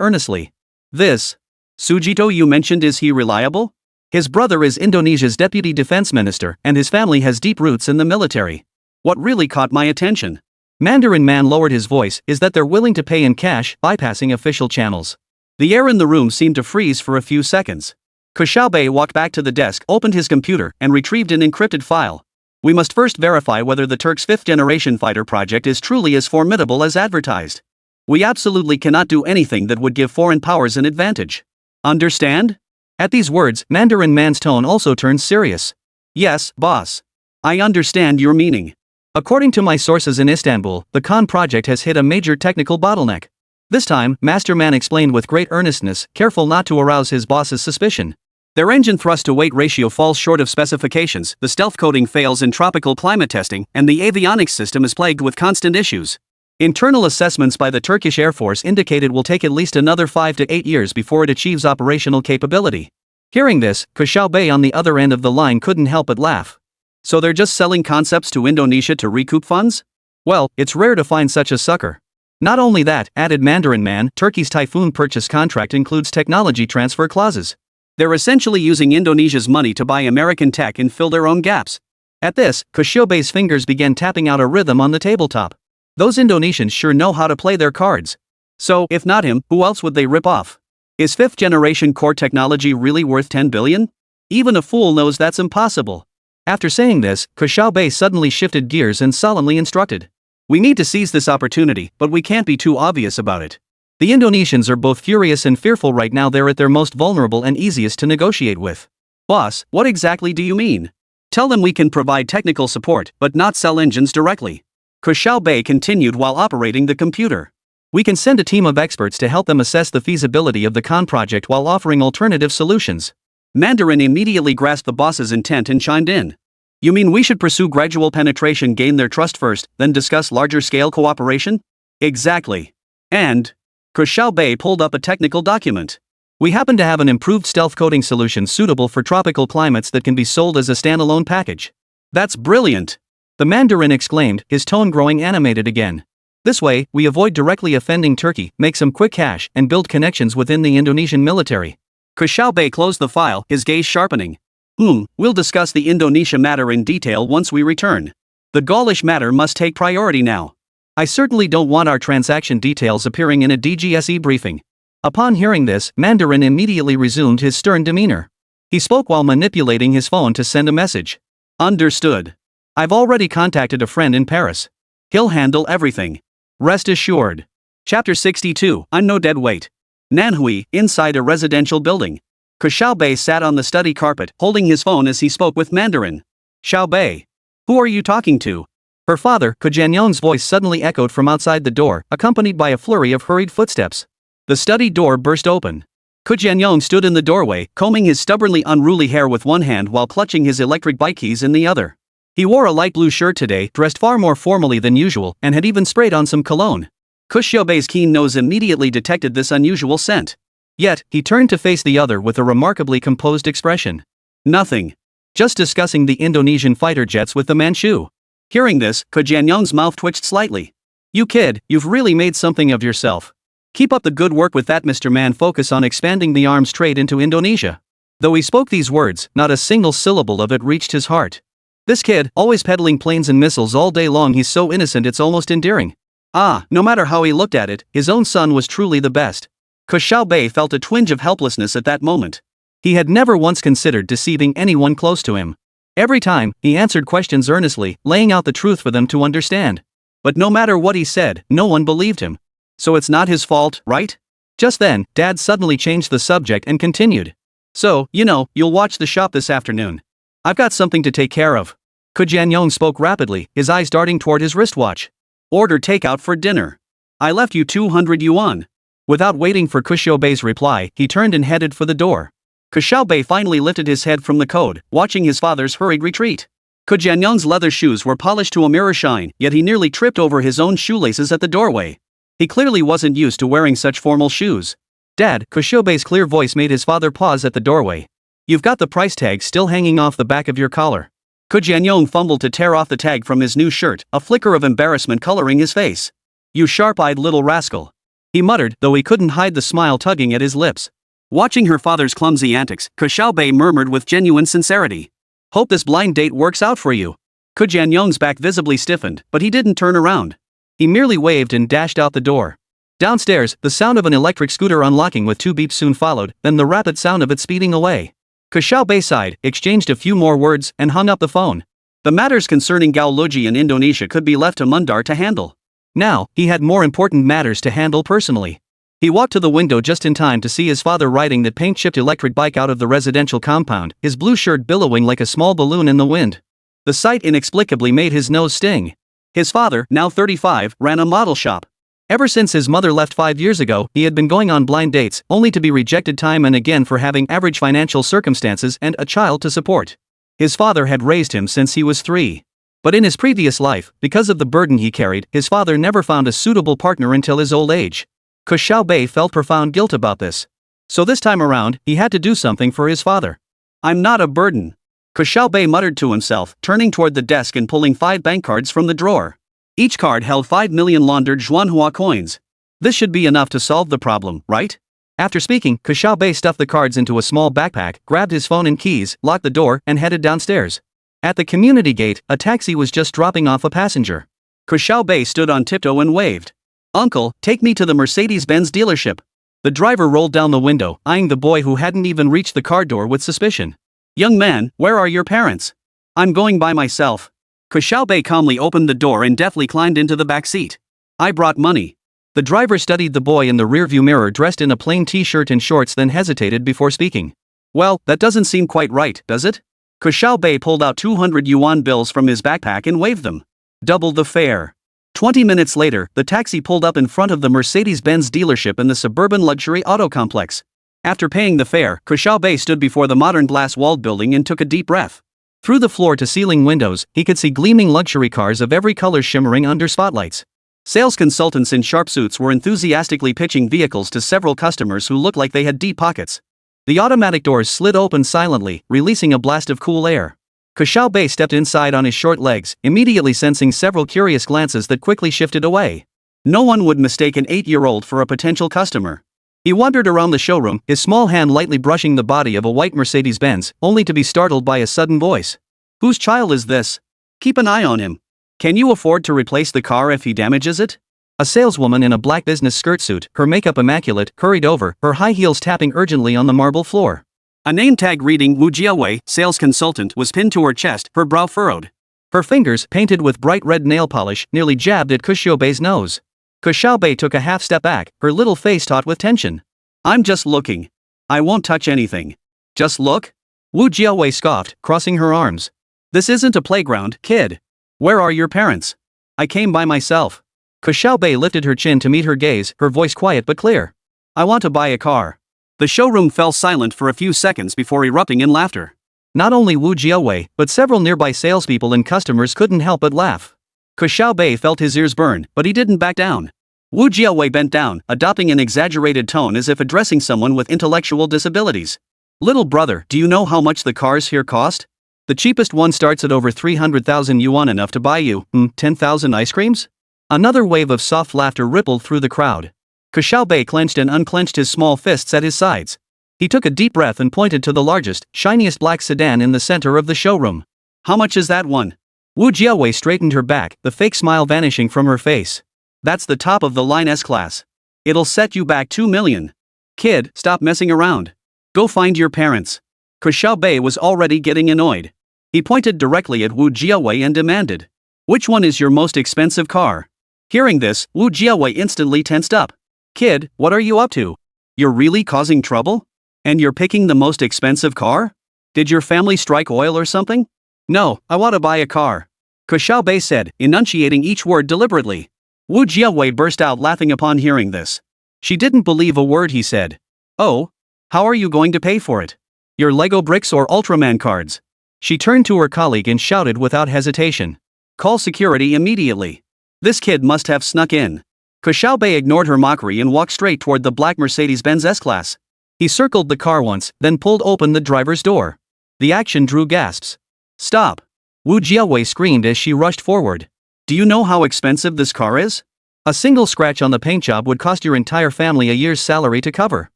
earnestly. This Sujito you mentioned, is he reliable? His brother is Indonesia's deputy defense minister, and his family has deep roots in the military. What really caught my attention, Mandarin Man lowered his voice, is that they're willing to pay in cash, bypassing official channels. The air in the room seemed to freeze for a few seconds. Ke Xiaobei walked back to the desk, opened his computer, and retrieved an encrypted file. We must first verify whether the Turks' fifth-generation fighter project is truly as formidable as advertised. We absolutely cannot do anything that would give foreign powers an advantage. Understand? At these words, Mandarin Man's tone also turned serious. Yes, boss. I understand your meaning. According to my sources in Istanbul, the Khan project has hit a major technical bottleneck. This time, Master Man explained with great earnestness, careful not to arouse his boss's suspicion. Their engine thrust-to-weight ratio falls short of specifications, the stealth coating fails in tropical climate testing, and the avionics system is plagued with constant issues. Internal assessments by the Turkish Air Force indicate it will take at least another 5 to 8 years before it achieves operational capability. Hearing this, Ke Xiaobei on the other end of the line couldn't help but laugh. So they're just selling concepts to Indonesia to recoup funds? Well, it's rare to find such a sucker. Not only that, added Mandarin Man, Turkey's Typhoon purchase contract includes technology transfer clauses. They're essentially using Indonesia's money to buy American tech and fill their own gaps. At this, Ke Xiaobei's fingers began tapping out a rhythm on the tabletop. Those Indonesians sure know how to play their cards. So, if not him, who else would they rip off? Is 5th generation core technology really worth 10 billion? Even a fool knows that's impossible. After saying this, Ke Xiaobei suddenly shifted gears and solemnly instructed. We need to seize this opportunity, but we can't be too obvious about it. The Indonesians are both furious and fearful right now. They're at their most vulnerable and easiest to negotiate with. Boss, what exactly do you mean? Tell them we can provide technical support, but not sell engines directly. Ke Xiaobei continued while operating the computer. We can send a team of experts to help them assess the feasibility of the Khan project while offering alternative solutions. Mandarin immediately grasped the boss's intent and chimed in. You mean we should pursue gradual penetration, gain their trust first, then discuss larger-scale cooperation? Exactly. And Ke Xiaobei pulled up a technical document. We happen to have an improved stealth coating solution suitable for tropical climates that can be sold as a standalone package. That's brilliant! The Mandarin exclaimed, his tone growing animated again. This way, we avoid directly offending Turkey, make some quick cash, and build connections within the Indonesian military. Ke Xiaobei closed the file, his gaze sharpening. We'll discuss the Indonesia matter in detail once we return. The Gaulish matter must take priority now. I certainly don't want our transaction details appearing in a DGSE briefing. Upon hearing this, Mandarin immediately resumed his stern demeanor. He spoke while manipulating his phone to send a message. Understood. I've already contacted a friend in Paris. He'll handle everything. Rest assured. Chapter 62, I'm no dead weight. Nanhui, inside a residential building. Ke Xiaobei sat on the study carpet, holding his phone as he spoke with Mandarin. Xiaobei. Who are you talking to? Her father, Ke Jianyong's voice suddenly echoed from outside the door, accompanied by a flurry of hurried footsteps. The study door burst open. Ke Jianyong stood in the doorway, combing his stubbornly unruly hair with one hand while clutching his electric bike keys in the other. He wore a light blue shirt today, dressed far more formally than usual, and had even sprayed on some cologne. Ke Xiaobei's keen nose immediately detected this unusual scent. Yet, he turned to face the other with a remarkably composed expression. Nothing. Just discussing the Indonesian fighter jets with the Manchu. Hearing this, Ke Jianyong's mouth twitched slightly. You kid, you've really made something of yourself. Keep up the good work with that, Mr. Man. Focus on expanding the arms trade into Indonesia. Though he spoke these words, not a single syllable of it reached his heart. This kid, always peddling planes and missiles all day long, he's so innocent it's almost endearing. No matter how he looked at it, his own son was truly the best. Ke Xiaobei felt a twinge of helplessness at that moment. He had never once considered deceiving anyone close to him. Every time, he answered questions earnestly, laying out the truth for them to understand. But no matter what he said, no one believed him. So it's not his fault, right? Just then, Dad suddenly changed the subject and continued. So, you'll watch the shop this afternoon. I've got something to take care of. Ke Jianyong spoke rapidly, his eyes darting toward his wristwatch. Order takeout for dinner. I left you 200 yuan. Without waiting for Ke Xiaobei's reply, he turned and headed for the door. Ke Xiaobei finally lifted his head from the code, watching his father's hurried retreat. Ke Jianyong's leather shoes were polished to a mirror shine, yet he nearly tripped over his own shoelaces at the doorway. He clearly wasn't used to wearing such formal shoes. Dad, Ke Xiaobei's clear voice made his father pause at the doorway. You've got the price tag still hanging off the back of your collar. Ke Jianyong fumbled to tear off the tag from his new shirt, a flicker of embarrassment coloring his face. You sharp-eyed little rascal. He muttered, though he couldn't hide the smile tugging at his lips. Watching her father's clumsy antics, Ke Xiaobei murmured with genuine sincerity. Hope this blind date works out for you. Ke Jianyong's back visibly stiffened, but he didn't turn around. He merely waved and dashed out the door. Downstairs, the sound of an electric scooter unlocking with 2 beeps soon followed, then the rapid sound of it speeding away. Ke Xiaobei sighed, exchanged a few more words, and hung up the phone. The matters concerning Gaulogi in Indonesia could be left to Mundar to handle. Now, he had more important matters to handle personally. He walked to the window just in time to see his father riding that paint-chipped electric bike out of the residential compound, his blue shirt billowing like a small balloon in the wind. The sight inexplicably made his nose sting. His father, now 35, ran a model shop. Ever since his mother left 5 years ago, he had been going on blind dates, only to be rejected time and again for having average financial circumstances and a child to support. His father had raised him since he was 3. But in his previous life, because of the burden he carried, his father never found a suitable partner until his old age. Ke Xiaobei felt profound guilt about this. So this time around, he had to do something for his father. I'm not a burden. Ke Xiaobei muttered to himself, turning toward the desk and pulling 5 bank cards from the drawer. Each card held 5 million laundered Manhwa coins. This should be enough to solve the problem, right? After speaking, Ke Xiaobei stuffed the cards into a small backpack, grabbed his phone and keys, locked the door, and headed downstairs. At the community gate, a taxi was just dropping off a passenger. Ke Xiaobei stood on tiptoe and waved. Uncle, take me to the Mercedes-Benz dealership. The driver rolled down the window, eyeing the boy who hadn't even reached the car door with suspicion. Young man, where are your parents? I'm going by myself. Ke Xiaobei calmly opened the door and deftly climbed into the back seat. I brought money. The driver studied the boy in the rearview mirror dressed in a plain t-shirt and shorts, then hesitated before speaking. Well, that doesn't seem quite right, does it? Ke Xiaobei pulled out 200 yuan bills from his backpack and waved them. Double the fare. 20 minutes later, the taxi pulled up in front of the Mercedes-Benz dealership in the suburban luxury auto complex. After paying the fare, Ke Xiaobei stood before the modern glass-walled building and took a deep breath. Through the floor-to-ceiling windows, he could see gleaming luxury cars of every color shimmering under spotlights. Sales consultants in sharp suits were enthusiastically pitching vehicles to several customers who looked like they had deep pockets. The automatic doors slid open silently, releasing a blast of cool air. Ke Xiaobei stepped inside on his short legs, immediately sensing several curious glances that quickly shifted away. No one would mistake an 8-year-old for a potential customer. He wandered around the showroom, his small hand lightly brushing the body of a white Mercedes-Benz, only to be startled by a sudden voice. Whose child is this? Keep an eye on him. Can you afford to replace the car if he damages it? A saleswoman in a black business skirt suit, her makeup immaculate, hurried over, her high heels tapping urgently on the marble floor. A name tag reading Wu Jiawei, sales consultant, was pinned to her chest, her brow furrowed. Her fingers, painted with bright red nail polish, nearly jabbed at Ke Xiaobei's nose. Ke Xiaobei took a half step back, her little face taut with tension. I'm just looking. I won't touch anything. Just look? Wu Jiawei scoffed, crossing her arms. This isn't a playground, kid. Where are your parents? I came by myself. Ke Xiaobei lifted her chin to meet her gaze, her voice quiet but clear. I want to buy a car. The showroom fell silent for a few seconds before erupting in laughter. Not only Wu Jiawei, but several nearby salespeople and customers couldn't help but laugh. Ke Xiaobei felt his ears burn, but he didn't back down. Wu Jiawei bent down, adopting an exaggerated tone as if addressing someone with intellectual disabilities. Little brother, do you know how much the cars here cost? The cheapest one starts at over 300,000 yuan, enough to buy you, 10,000 ice creams? Another wave of soft laughter rippled through the crowd. Ke Xiaobei clenched and unclenched his small fists at his sides. He took a deep breath and pointed to the largest, shiniest black sedan in the center of the showroom. How much is that one? Wu Jiawei straightened her back, the fake smile vanishing from her face. That's the top of the line S-Class. It'll set you back 2 million. Kid, stop messing around. Go find your parents. Ke Xiaobei was already getting annoyed. He pointed directly at Wu Jiawei and demanded, which one is your most expensive car? Hearing this, Wu Jiawei instantly tensed up. Kid, what are you up to? You're really causing trouble? And you're picking the most expensive car? Did your family strike oil or something? No, I want to buy a car. Ke Xiaobei said, enunciating each word deliberately. Wu Jiawei burst out laughing upon hearing this. She didn't believe a word he said. Oh? How are you going to pay for it? Your Lego bricks or Ultraman cards? She turned to her colleague and shouted without hesitation. Call security immediately. This kid must have snuck in. Ke Xiaobei ignored her mockery and walked straight toward the black Mercedes-Benz S-Class. He circled the car once, then pulled open the driver's door. The action drew gasps. Stop! Wu Jiawei screamed as she rushed forward. Do you know how expensive this car is? A single scratch on the paint job would cost your entire family a year's salary to cover.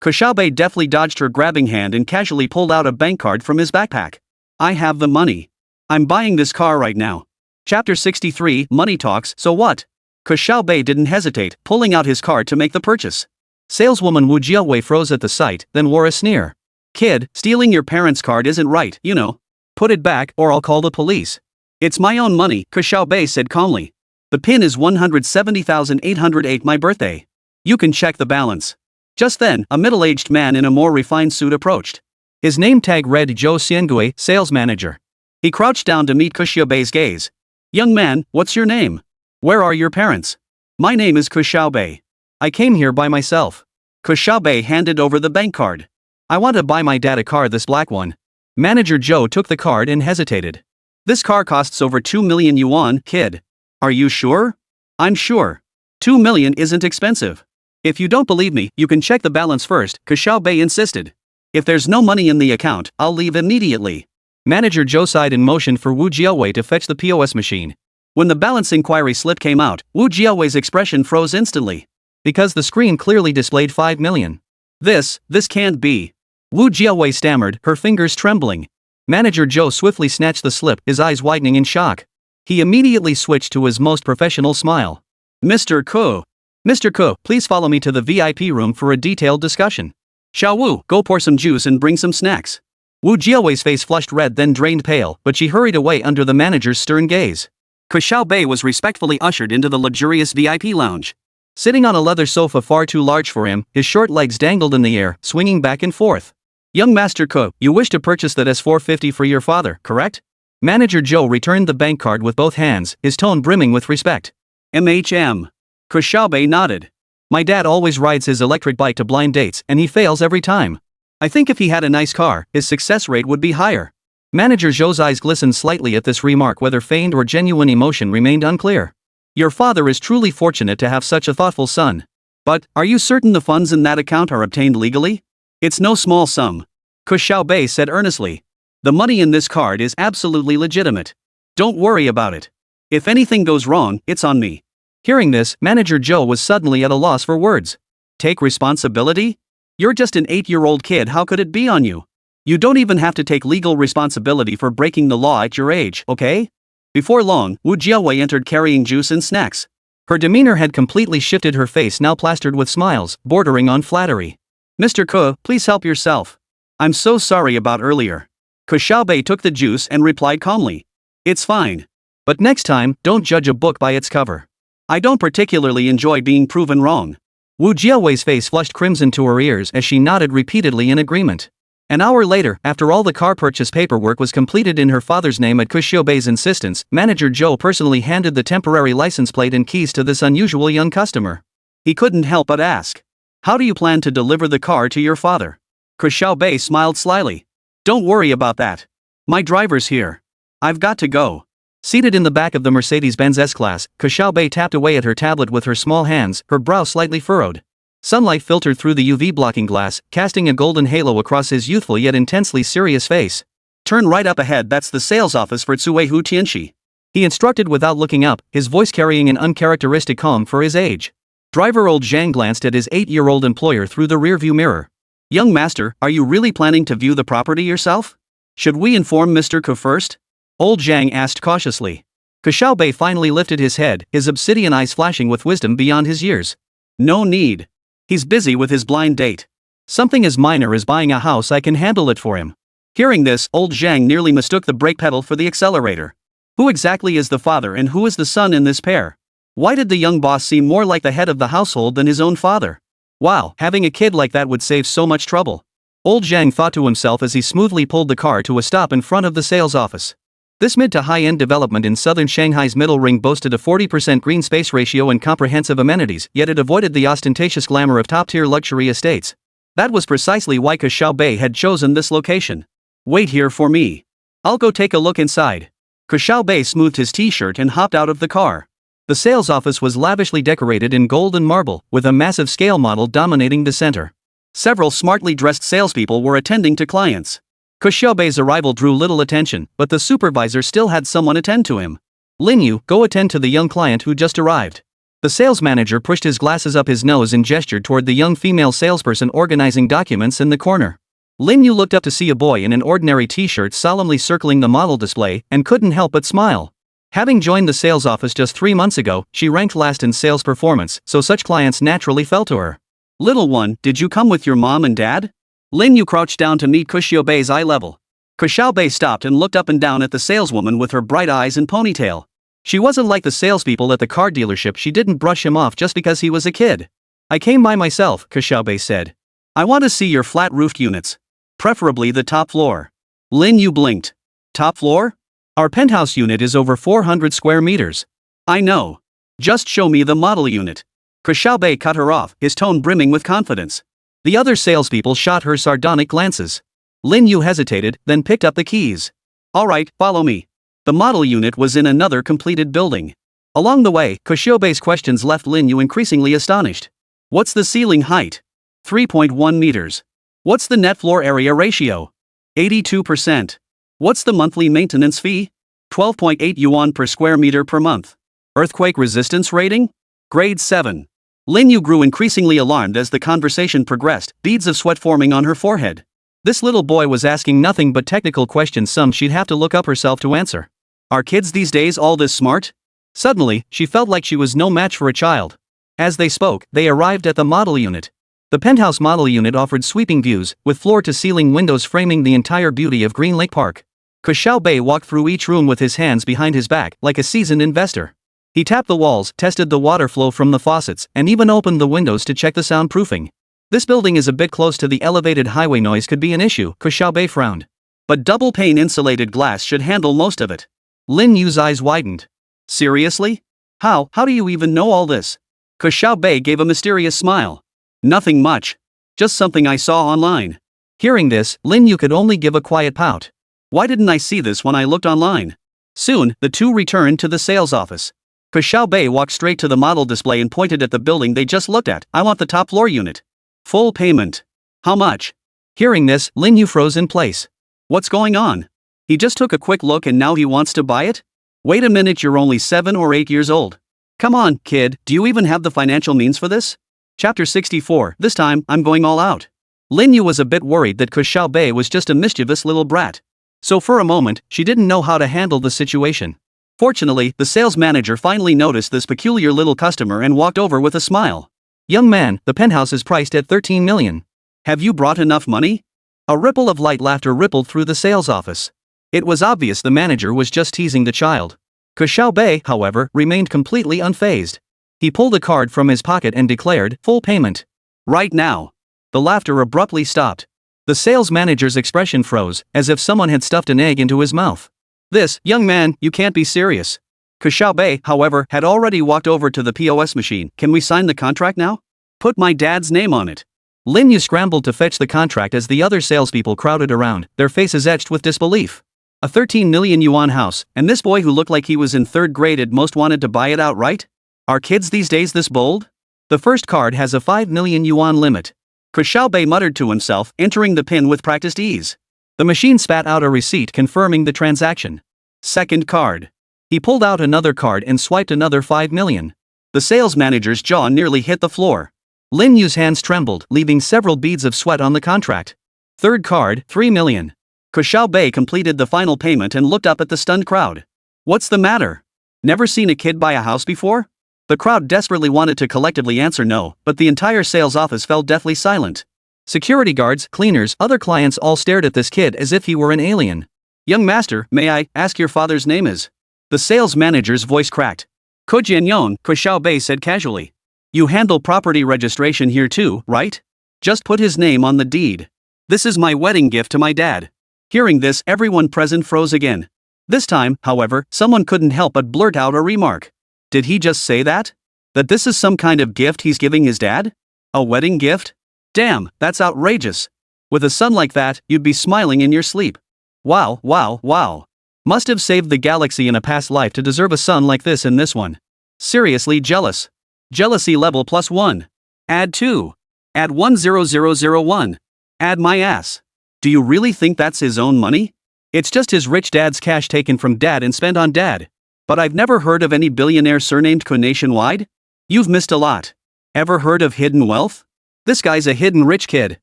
Ke Xiaobei deftly dodged her grabbing hand and casually pulled out a bank card from his backpack. I have the money. I'm buying this car right now. Chapter 63, Money Talks, so what? Ke Xiaobei didn't hesitate, pulling out his card to make the purchase. Saleswoman Wu Jiawei froze at the sight, then wore a sneer. Kid, stealing your parents' card isn't right, you know. Put it back, or I'll call the police. It's my own money, Ke Xiaobei said calmly. The pin is 170,808, my birthday. You can check the balance. Just then, a middle-aged man in a more refined suit approached. His name tag read Zhou Xiangui, sales manager. He crouched down to meet Ke Xiaobei's gaze. Young man, what's your name? Where are your parents? My name is Ke Xiaobei. I came here by myself. Ke Xiaobei handed over the bank card. I want to buy my dad a car, this black one. Manager Zhou took the card and hesitated. This car costs over 2 million yuan, kid. Are you sure? I'm sure. 2 million isn't expensive. If you don't believe me, you can check the balance first, Ke Xiaobei insisted. If there's no money in the account, I'll leave immediately. Manager Zhou sighed and motioned for Wu Jiawei to fetch the POS machine. When the balance inquiry slip came out, Wu Jiawei's expression froze instantly. Because the screen clearly displayed 5 million. This can't be. Wu Jiawei stammered, her fingers trembling. Manager Zhou swiftly snatched the slip, his eyes widening in shock. He immediately switched to his most professional smile. Mr. Ke. Mr. Ke, please follow me to the VIP room for a detailed discussion. Xiao Wu, go pour some juice and bring some snacks. Wu Jiawei's face flushed red then drained pale, but she hurried away under the manager's stern gaze. Ke Xiaobei was respectfully ushered into the luxurious VIP lounge. Sitting on a leather sofa far too large for him, his short legs dangled in the air, swinging back and forth. Young Master Ke, You wish to purchase that S450 for your father, correct? Manager Zhou returned the bank card with both hands, his tone brimming with respect. MHM. Ke Xiaobei nodded. My dad always rides his electric bike to blind dates and he fails every time. I think if he had a nice car, his success rate would be higher. Manager Zhou's eyes glistened slightly at this remark, whether feigned or genuine emotion remained unclear. Your father is truly fortunate to have such a thoughtful son. But, are you certain the funds in that account are obtained legally? It's no small sum. Ke Xiaobei said earnestly. The money in this card is absolutely legitimate. Don't worry about it. If anything goes wrong, it's on me. Hearing this, Manager Zhou was suddenly at a loss for words. Take responsibility? You're just an 8-year-old kid, how could it be on you? You don't even have to take legal responsibility for breaking the law at your age, okay? Before long, Wu Jiawei entered carrying juice and snacks. Her demeanor had completely shifted, her face now plastered with smiles, bordering on flattery. Mr. Ke, please help yourself. I'm so sorry about earlier. Ke Xiaobei took the juice and replied calmly. It's fine. But next time, don't judge a book by its cover. I don't particularly enjoy being proven wrong. Wu Jiawei's face flushed crimson to her ears as she nodded repeatedly in agreement. An hour later, after all the car purchase paperwork was completed in her father's name at Ke Xiaobei's insistence, Manager Zhou personally handed the temporary license plate and keys to this unusual young customer. He couldn't help but ask. How do you plan to deliver the car to your father? Ke Xiaobei smiled slyly. Don't worry about that. My driver's here. I've got to go. Seated in the back of the Mercedes-Benz S-Class, Ke Xiaobei tapped away at her tablet with her small hands, her brow slightly furrowed. Sunlight filtered through the UV blocking glass, casting a golden halo across his youthful yet intensely serious face. Turn right up ahead, that's the sales office for Tsueihu Tianxi. He instructed without looking up, his voice carrying an uncharacteristic calm for his age. Driver old Zhang glanced at his 8-year-old employer through the rearview mirror. Young master, are you really planning to view the property yourself? Should we inform Mr. Ke first? Old Zhang asked cautiously. Ke Xiaobei finally lifted his head, his obsidian eyes flashing with wisdom beyond his years. No need. He's busy with his blind date. Something as minor as buying a house, I can handle it for him. Hearing this, old Zhang nearly mistook the brake pedal for the accelerator. Who exactly is the father and who is the son in this pair? Why did the young boss seem more like the head of the household than his own father? Wow, having a kid like that would save so much trouble. Old Zhang thought to himself as he smoothly pulled the car to a stop in front of the sales office. This mid to high-end development in southern Shanghai's middle ring boasted a 40% green space ratio and comprehensive amenities, yet it avoided the ostentatious glamour of top-tier luxury estates. That was precisely why Ke Xiaobei had chosen this location. Wait here for me. I'll go take a look inside. Ke Xiaobei smoothed his t-shirt and hopped out of the car. The sales office was lavishly decorated in gold and marble, with a massive scale model dominating the center. Several smartly dressed salespeople were attending to clients. Ke Xiaobei's arrival drew little attention, but the supervisor still had someone attend to him. Lin Yu, go attend to the young client who just arrived. The sales manager pushed his glasses up his nose and gestured toward the young female salesperson organizing documents in the corner. Lin Yu looked up to see a boy in an ordinary t-shirt solemnly circling the model display and couldn't help but smile. Having joined the sales office just 3 months ago, she ranked last in sales performance, so such clients naturally fell to her. Little one, did you come with your mom and dad? Lin Yu crouched down to meet Ke Xiaobei's eye level. Ke Xiaobei stopped and looked up and down at the saleswoman with her bright eyes and ponytail. She wasn't like the salespeople at the car dealership, she didn't brush him off just because he was a kid. I came by myself, Ke Xiaobei said. I want to see your flat-roofed units. Preferably the top floor. Lin Yu blinked. Top floor? Our penthouse unit is over 400 square meters. I know. Just show me the model unit. Ke Xiaobei cut her off, his tone brimming with confidence. The other salespeople shot her sardonic glances. Lin Yu hesitated, then picked up the keys. All right, follow me. The model unit was in another completed building. Along the way, Ke Xiaobei's questions left Lin Yu increasingly astonished. What's the ceiling height? 3.1 meters. What's the net floor area ratio? 82%. What's the monthly maintenance fee? 12.8 yuan per square meter per month. Earthquake resistance rating? Grade 7. Lin Yu grew increasingly alarmed as the conversation progressed, beads of sweat forming on her forehead. This little boy was asking nothing but technical questions, some she'd have to look up herself to answer. Are kids these days all this smart? Suddenly, she felt like she was no match for a child. As they spoke, they arrived at the model unit. The penthouse model unit offered sweeping views, with floor-to-ceiling windows framing the entire beauty of Green Lake Park. Ke Xiaobei walked through each room with his hands behind his back, like a seasoned investor. He tapped the walls, tested the water flow from the faucets, and even opened the windows to check the soundproofing. This building is a bit close to the elevated highway, noise could be an issue, Ke Xiaobei frowned. But double-pane insulated glass should handle most of it. Lin Yu's eyes widened. Seriously? How do you even know all this? Ke Xiaobei gave a mysterious smile. Nothing much. Just something I saw online. Hearing this, Lin Yu could only give a quiet pout. Why didn't I see this when I looked online? Soon, the two returned to the sales office. Ke Xiaobei walked straight to the model display and pointed at the building they just looked at. I want the top floor unit. Full payment. How much? Hearing this, Lin Yu froze in place. What's going on? He just took a quick look and now he wants to buy it? Wait a minute, you're only 7 or 8 years old. Come on, kid, do you even have the financial means for this? Chapter 64, this time, I'm going all out. Lin Yu was a bit worried that Ke Xiaobei was just a mischievous little brat. So for a moment, she didn't know how to handle the situation. Fortunately, the sales manager finally noticed this peculiar little customer and walked over with a smile. Young man, the penthouse is priced at 13 million. Have you brought enough money? A ripple of light laughter rippled through the sales office. It was obvious the manager was just teasing the child. Ke Xiaobei, however, remained completely unfazed. He pulled a card from his pocket and declared, full payment. Right now. The laughter abruptly stopped. The sales manager's expression froze, as if someone had stuffed an egg into his mouth. This, young man, you can't be serious. Ke Xiaobei, however, had already walked over to the POS machine. Can we sign the contract now? Put my dad's name on it. Lin Yu scrambled to fetch the contract as the other salespeople crowded around, their faces etched with disbelief. A 13 million yuan house, and this boy who looked like he was in 3rd grade had most wanted to buy it outright? Are kids these days this bold? The first card has a 5 million yuan limit. Ke Xiaobei muttered to himself, entering the PIN with practiced ease. The machine spat out a receipt confirming the transaction. Second card. He pulled out another card and swiped another 5 million. The sales manager's jaw nearly hit the floor. Lin Yu's hands trembled, leaving several beads of sweat on the contract. Third card, 3 million. Ke Xiaobei completed the final payment and looked up at the stunned crowd. What's the matter? Never seen a kid buy a house before? The crowd desperately wanted to collectively answer no, but the entire sales office fell deathly silent. Security guards, cleaners, other clients all stared at this kid as if he were an alien. Young master, may I ask your father's name is? The sales manager's voice cracked. Ko Jianyong, Ke Xiaobei said casually. You handle property registration here too, right? Just put his name on the deed. This is my wedding gift to my dad. Hearing this, everyone present froze again. This time, however, someone couldn't help but blurt out a remark. Did he just say that? That this is some kind of gift he's giving his dad? A wedding gift? Damn, that's outrageous. With a son like that, you'd be smiling in your sleep. Wow, wow, wow. Must have saved the galaxy in a past life to deserve a son like this in this one. Seriously jealous. Jealousy level +1. Add 2. Add 10001. Add my ass. Do you really think that's his own money? It's just his rich dad's cash taken from dad and spent on dad. But I've never heard of any billionaire surnamed Ko nationwide. You've missed a lot. Ever heard of hidden wealth? This guy's a hidden rich kid.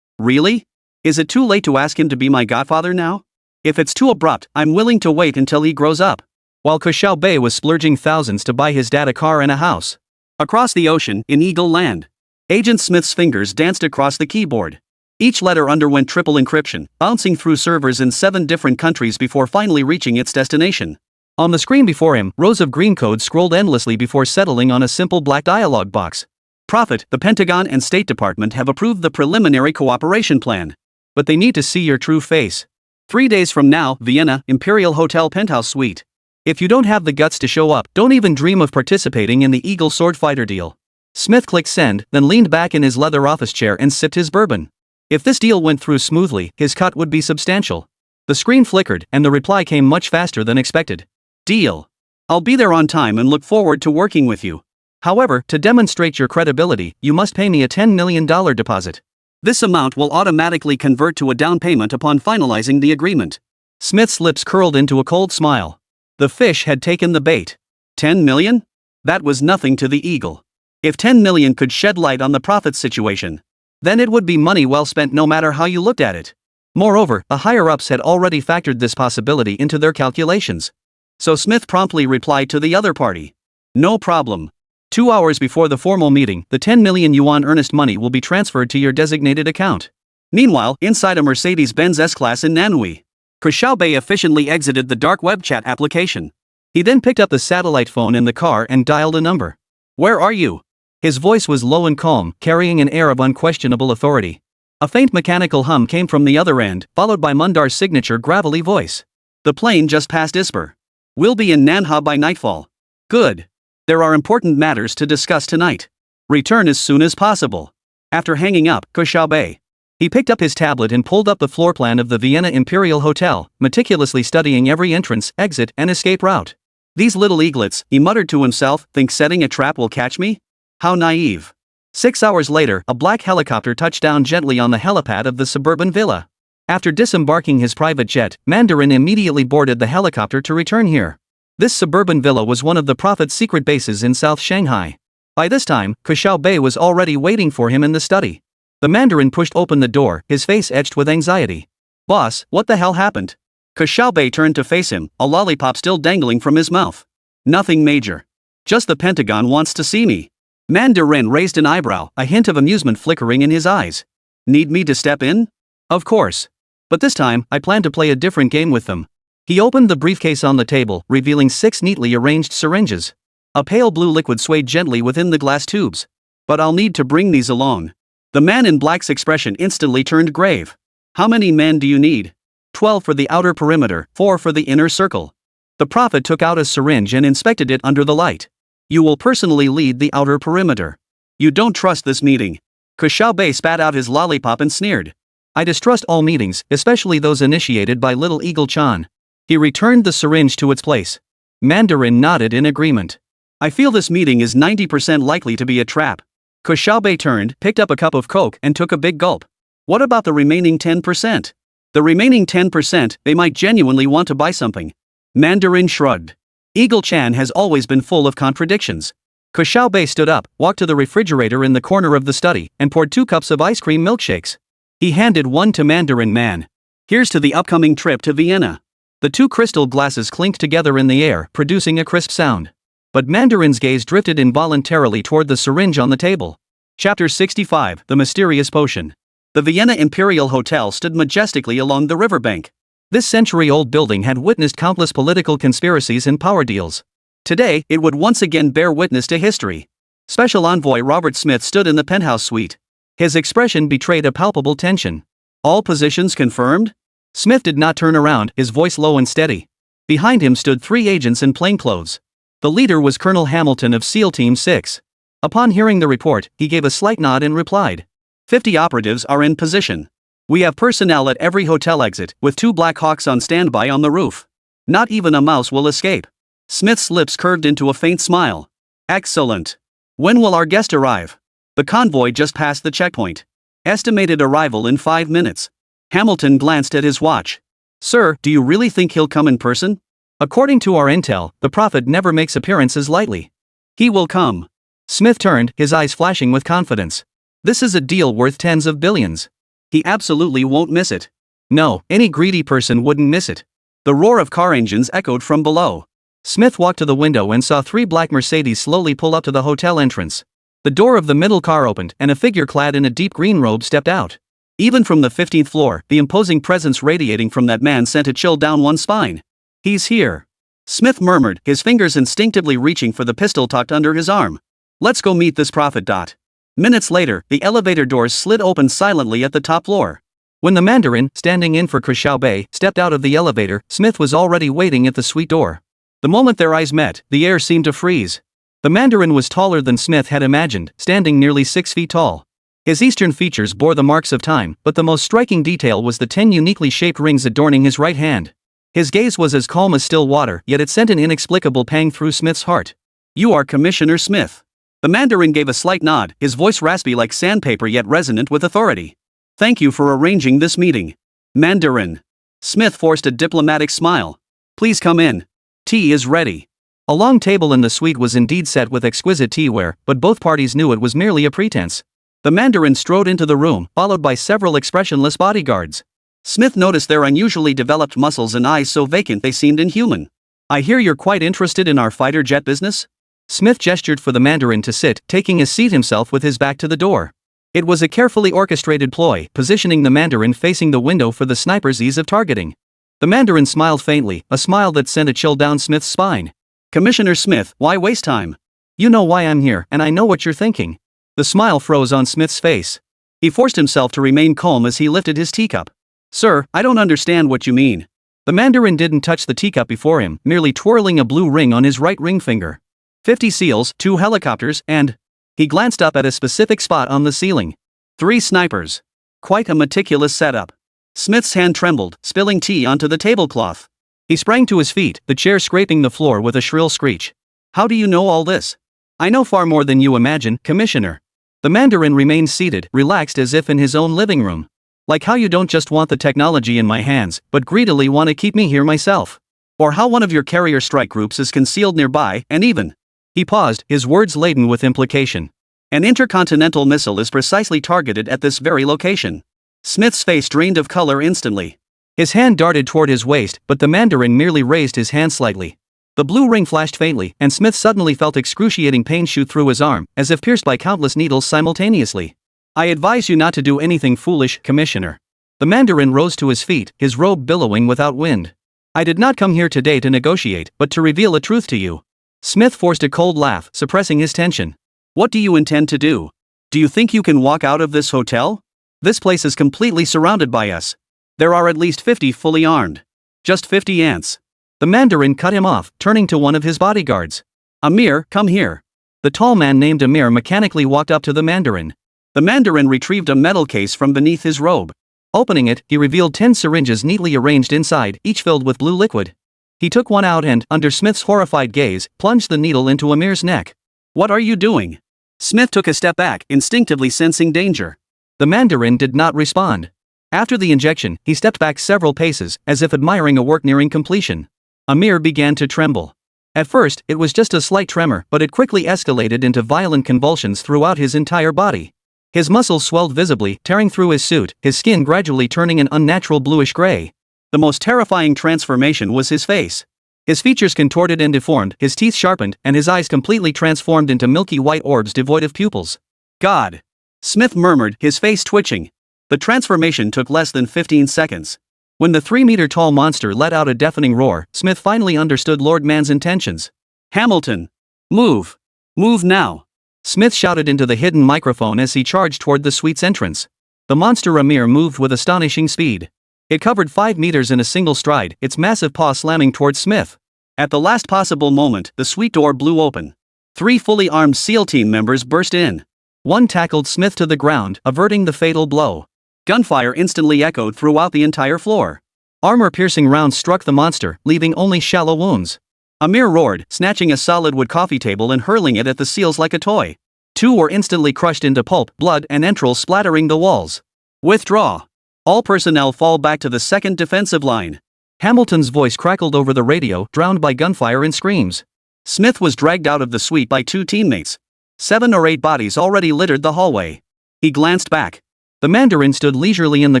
Really? Is it too late to ask him to be my godfather now? If it's too abrupt, I'm willing to wait until he grows up. While Ke Xiaobei was splurging thousands to buy his dad a car and a house. Across the ocean, in Eagle Land. Agent Smith's fingers danced across the keyboard. Each letter underwent triple encryption, bouncing through servers in 7 different countries before finally reaching its destination. On the screen before him, rows of green code scrolled endlessly before settling on a simple black dialog box. Prophet, the Pentagon and State Department have approved the preliminary cooperation plan. But they need to see your true face. 3 days from now, Vienna, Imperial Hotel Penthouse Suite. If you don't have the guts to show up, don't even dream of participating in the Eagle Sword Fighter deal. Smith clicked send, then leaned back in his leather office chair and sipped his bourbon. If this deal went through smoothly, his cut would be substantial. The screen flickered, and the reply came much faster than expected. Deal. I'll be there on time and look forward to working with you. However, to demonstrate your credibility, you must pay me a $10 million deposit. This amount will automatically convert to a down payment upon finalizing the agreement. Smith's lips curled into a cold smile. The fish had taken the bait. 10 million? That was nothing to the eagle. If 10 million could shed light on the profits situation, then it would be money well spent no matter how you looked at it. Moreover, the higher-ups had already factored this possibility into their calculations. So Smith promptly replied to the other party. No problem. 2 hours before the formal meeting, the 10 million yuan earnest money will be transferred to your designated account. Meanwhile, inside a Mercedes-Benz S-Class in Nanhui, Ke Xiaobei efficiently exited the dark web chat application. He then picked up the satellite phone in the car and dialed a number. Where are you? His voice was low and calm, carrying an air of unquestionable authority. A faint mechanical hum came from the other end, followed by Mundar's signature gravelly voice. The plane just passed Isper. We'll be in Nanhwa by nightfall. Good. There are important matters to discuss tonight. Return as soon as possible. After hanging up, Ke Xiaobei. He picked up his tablet and pulled up the floor plan of the Vienna Imperial Hotel, meticulously studying every entrance, exit, and escape route. These little eaglets, he muttered to himself, think setting a trap will catch me? How naive. 6 hours later, a black helicopter touched down gently on the helipad of the suburban villa. After disembarking his private jet, Mandarin immediately boarded the helicopter to return here. This suburban villa was one of the Prophet's secret bases in South Shanghai. By this time, Ke Xiaobei was already waiting for him in the study. The Mandarin pushed open the door, his face etched with anxiety. Boss, what the hell happened? Ke Xiaobei turned to face him, a lollipop still dangling from his mouth. Nothing major. Just the Pentagon wants to see me. Mandarin raised an eyebrow, a hint of amusement flickering in his eyes. Need me to step in? Of course. But this time, I plan to play a different game with them. He opened the briefcase on the table, revealing 6 neatly arranged syringes. A pale blue liquid swayed gently within the glass tubes. But I'll need to bring these along. The man in black's expression instantly turned grave. How many men do you need? 12 for the outer perimeter, 4 for the inner circle. The Prophet took out a syringe and inspected it under the light. You will personally lead the outer perimeter. You don't trust this meeting. Ke Xiaobei spat out his lollipop and sneered. I distrust all meetings, especially those initiated by Little Eagle Chan. He returned the syringe to its place. Mandarin nodded in agreement. I feel this meeting is 90% likely to be a trap. Ke Xiaobei turned, picked up a cup of Coke and took a big gulp. What about the remaining 10%? The remaining 10%, they might genuinely want to buy something. Mandarin shrugged. Eagle Chan has always been full of contradictions. Ke Xiaobei stood up, walked to the refrigerator in the corner of the study, and poured 2 cups of ice cream milkshakes. He handed one to Mandarin Man. Here's to the upcoming trip to Vienna. The 2 crystal glasses clinked together in the air, producing a crisp sound. But Mandarin's gaze drifted involuntarily toward the syringe on the table. Chapter 65, The Mysterious Potion. The Vienna Imperial Hotel stood majestically along the riverbank. This century-old building had witnessed countless political conspiracies and power deals. Today, it would once again bear witness to history. Special Envoy Robert Smith stood in the penthouse suite. His expression betrayed a palpable tension. All positions confirmed? Smith did not turn around, his voice low and steady. Behind him stood 3 agents in plainclothes. The leader was Colonel Hamilton of SEAL Team 6. Upon hearing the report, he gave a slight nod and replied. 50 operatives are in position. We have personnel at every hotel exit, with 2 Black Hawks on standby on the roof. Not even a mouse will escape. Smith's lips curved into a faint smile. Excellent. When will our guest arrive? The convoy just passed the checkpoint. Estimated arrival in 5 minutes. Hamilton glanced at his watch. Sir, do you really think he'll come in person? According to our intel, the Prophet never makes appearances lightly. He will come. Smith turned, his eyes flashing with confidence. This is a deal worth tens of billions. He absolutely won't miss it. No, any greedy person wouldn't miss it. The roar of car engines echoed from below. Smith walked to the window and saw 3 black Mercedes slowly pull up to the hotel entrance. The door of the middle car opened and a figure clad in a deep green robe stepped out. Even from the 15th floor, the imposing presence radiating from that man sent a chill down one's spine. He's here. Smith murmured, his fingers instinctively reaching for the pistol tucked under his arm. Let's go meet this Prophet. Minutes later, the elevator doors slid open silently at the top floor. When the Mandarin, standing in for Ke Xiaobei, stepped out of the elevator, Smith was already waiting at the suite door. The moment their eyes met, the air seemed to freeze. The Mandarin was taller than Smith had imagined, standing nearly 6 feet tall. His eastern features bore the marks of time, but the most striking detail was the 10 uniquely shaped rings adorning his right hand. His gaze was as calm as still water, yet it sent an inexplicable pang through Smith's heart. You are Commissioner Smith. The Mandarin gave a slight nod, his voice raspy like sandpaper yet resonant with authority. Thank you for arranging this meeting. Mandarin. Smith forced a diplomatic smile. Please come in. Tea is ready. A long table in the suite was indeed set with exquisite teaware, but both parties knew it was merely a pretense. The Mandarin strode into the room, followed by several expressionless bodyguards. Smith noticed their unusually developed muscles and eyes so vacant they seemed inhuman. I hear you're quite interested in our fighter jet business? Smith gestured for the Mandarin to sit, taking his seat himself with his back to the door. It was a carefully orchestrated ploy, positioning the Mandarin facing the window for the sniper's ease of targeting. The Mandarin smiled faintly, a smile that sent a chill down Smith's spine. Commissioner Smith, why waste time? You know why I'm here, and I know what you're thinking. The smile froze on Smith's face. He forced himself to remain calm as he lifted his teacup. Sir, I don't understand what you mean. The Mandarin didn't touch the teacup before him, merely twirling a blue ring on his right ring finger. 50 seals, 2 helicopters, and... He glanced up at a specific spot on the ceiling. 3 snipers. Quite a meticulous setup. Smith's hand trembled, spilling tea onto the tablecloth. He sprang to his feet, the chair scraping the floor with a shrill screech. How do you know all this? I know far more than you imagine, Commissioner. The Mandarin remained seated, relaxed as if in his own living room. Like how you don't just want the technology in my hands, but greedily want to keep me here myself. Or how one of your carrier strike groups is concealed nearby, and even... He paused, his words laden with implication. An intercontinental missile is precisely targeted at this very location. Smith's face drained of color instantly. His hand darted toward his waist, but the Mandarin merely raised his hand slightly. The blue ring flashed faintly, and Smith suddenly felt excruciating pain shoot through his arm, as if pierced by countless needles simultaneously. I advise you not to do anything foolish, Commissioner. The Mandarin rose to his feet, his robe billowing without wind. I did not come here today to negotiate, but to reveal a truth to you. Smith forced a cold laugh, suppressing his tension. What do you intend to do? Do you think you can walk out of this hotel? This place is completely surrounded by us. There are at least 50 fully armed. Just 50 ants. The Mandarin cut him off, turning to one of his bodyguards. Amir, come here. The tall man named Amir mechanically walked up to the Mandarin. The Mandarin retrieved a metal case from beneath his robe. Opening it, he revealed 10 syringes neatly arranged inside, each filled with blue liquid. He took one out and, under Smith's horrified gaze, plunged the needle into Amir's neck. What are you doing? Smith took a step back, instinctively sensing danger. The Mandarin did not respond. After the injection, he stepped back several paces, as if admiring a work nearing completion. Amir began to tremble. At first, it was just a slight tremor, but it quickly escalated into violent convulsions throughout his entire body. His muscles swelled visibly, tearing through his suit, his skin gradually turning an unnatural bluish gray. The most terrifying transformation was his face. His features contorted and deformed, his teeth sharpened, and his eyes completely transformed into milky white orbs devoid of pupils. God! Smith murmured, his face twitching. The transformation took less than 15 seconds. When the 3-meter-tall monster let out a deafening roar, Smith finally understood Lord Man's intentions. Hamilton! Move! Move now! Smith shouted into the hidden microphone as he charged toward the suite's entrance. The monster Amir moved with astonishing speed. It covered 5 meters in a single stride, its massive paw slamming towards Smith. At the last possible moment, the suite door blew open. 3 fully armed SEAL team members burst in. One tackled Smith to the ground, averting the fatal blow. Gunfire instantly echoed throughout the entire floor. Armor-piercing rounds struck the monster, leaving only shallow wounds. Amir roared, snatching a solid wood coffee table and hurling it at the SEALs like a toy. 2 were instantly crushed into pulp, blood and entrails splattering the walls. Withdraw! All personnel fall back to the second defensive line. Hamilton's voice crackled over the radio, drowned by gunfire and screams. Smith was dragged out of the suite by 2 teammates. 7 or 8 bodies already littered the hallway. He glanced back. The Mandarin stood leisurely in the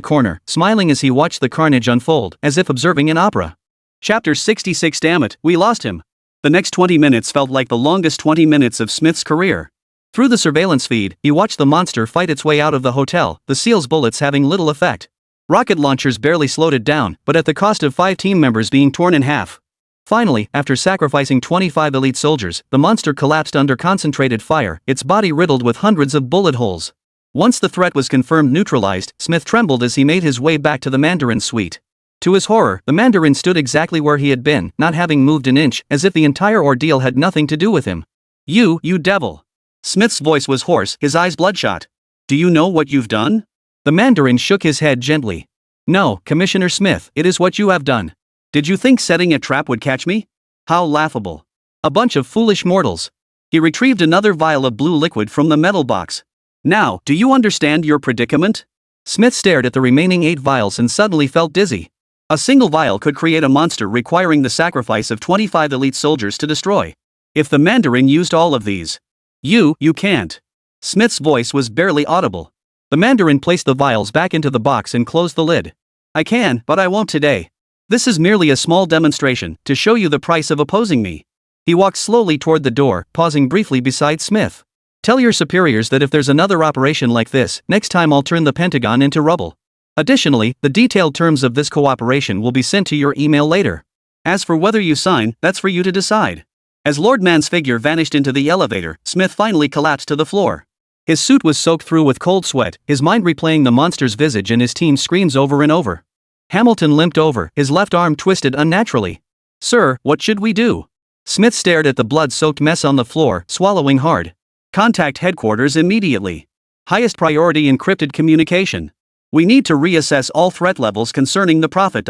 corner, smiling as he watched the carnage unfold, as if observing an opera. Chapter 66. Damn it, we lost him. The next 20 minutes felt like the longest 20 minutes of Smith's career. Through the surveillance feed, he watched the monster fight its way out of the hotel, the SEAL's bullets having little effect. Rocket launchers barely slowed it down, but at the cost of 5 team members being torn in half. Finally, after sacrificing 25 elite soldiers, the monster collapsed under concentrated fire, its body riddled with hundreds of bullet holes. Once the threat was confirmed neutralized, Smith trembled as he made his way back to the Mandarin's suite. To his horror, the Mandarin stood exactly where he had been, not having moved an inch, as if the entire ordeal had nothing to do with him. You devil! Smith's voice was hoarse, his eyes bloodshot. Do you know what you've done? The Mandarin shook his head gently. No, Commissioner Smith, it is what you have done. Did you think setting a trap would catch me? How laughable. A bunch of foolish mortals. He retrieved another vial of blue liquid from the metal box. Now, do you understand your predicament? Smith stared at the remaining 8 vials and suddenly felt dizzy. A single vial could create a monster requiring the sacrifice of 25 elite soldiers to destroy. If the Mandarin used all of these. You can't. Smith's voice was barely audible. The Mandarin placed the vials back into the box and closed the lid. I can, but I won't today. This is merely a small demonstration to show you the price of opposing me. He walked slowly toward the door, pausing briefly beside Smith. Tell your superiors that if there's another operation like this, next time I'll turn the Pentagon into rubble. Additionally, the detailed terms of this cooperation will be sent to your email later. As for whether you sign, that's for you to decide. As Lord Man's figure vanished into the elevator, Smith finally collapsed to the floor. His suit was soaked through with cold sweat, his mind replaying the monster's visage and his team's screams over and over. Hamilton limped over, his left arm twisted unnaturally. Sir, what should we do? Smith stared at the blood-soaked mess on the floor, swallowing hard. Contact headquarters immediately. Highest priority encrypted communication. We need to reassess all threat levels concerning the Prophet.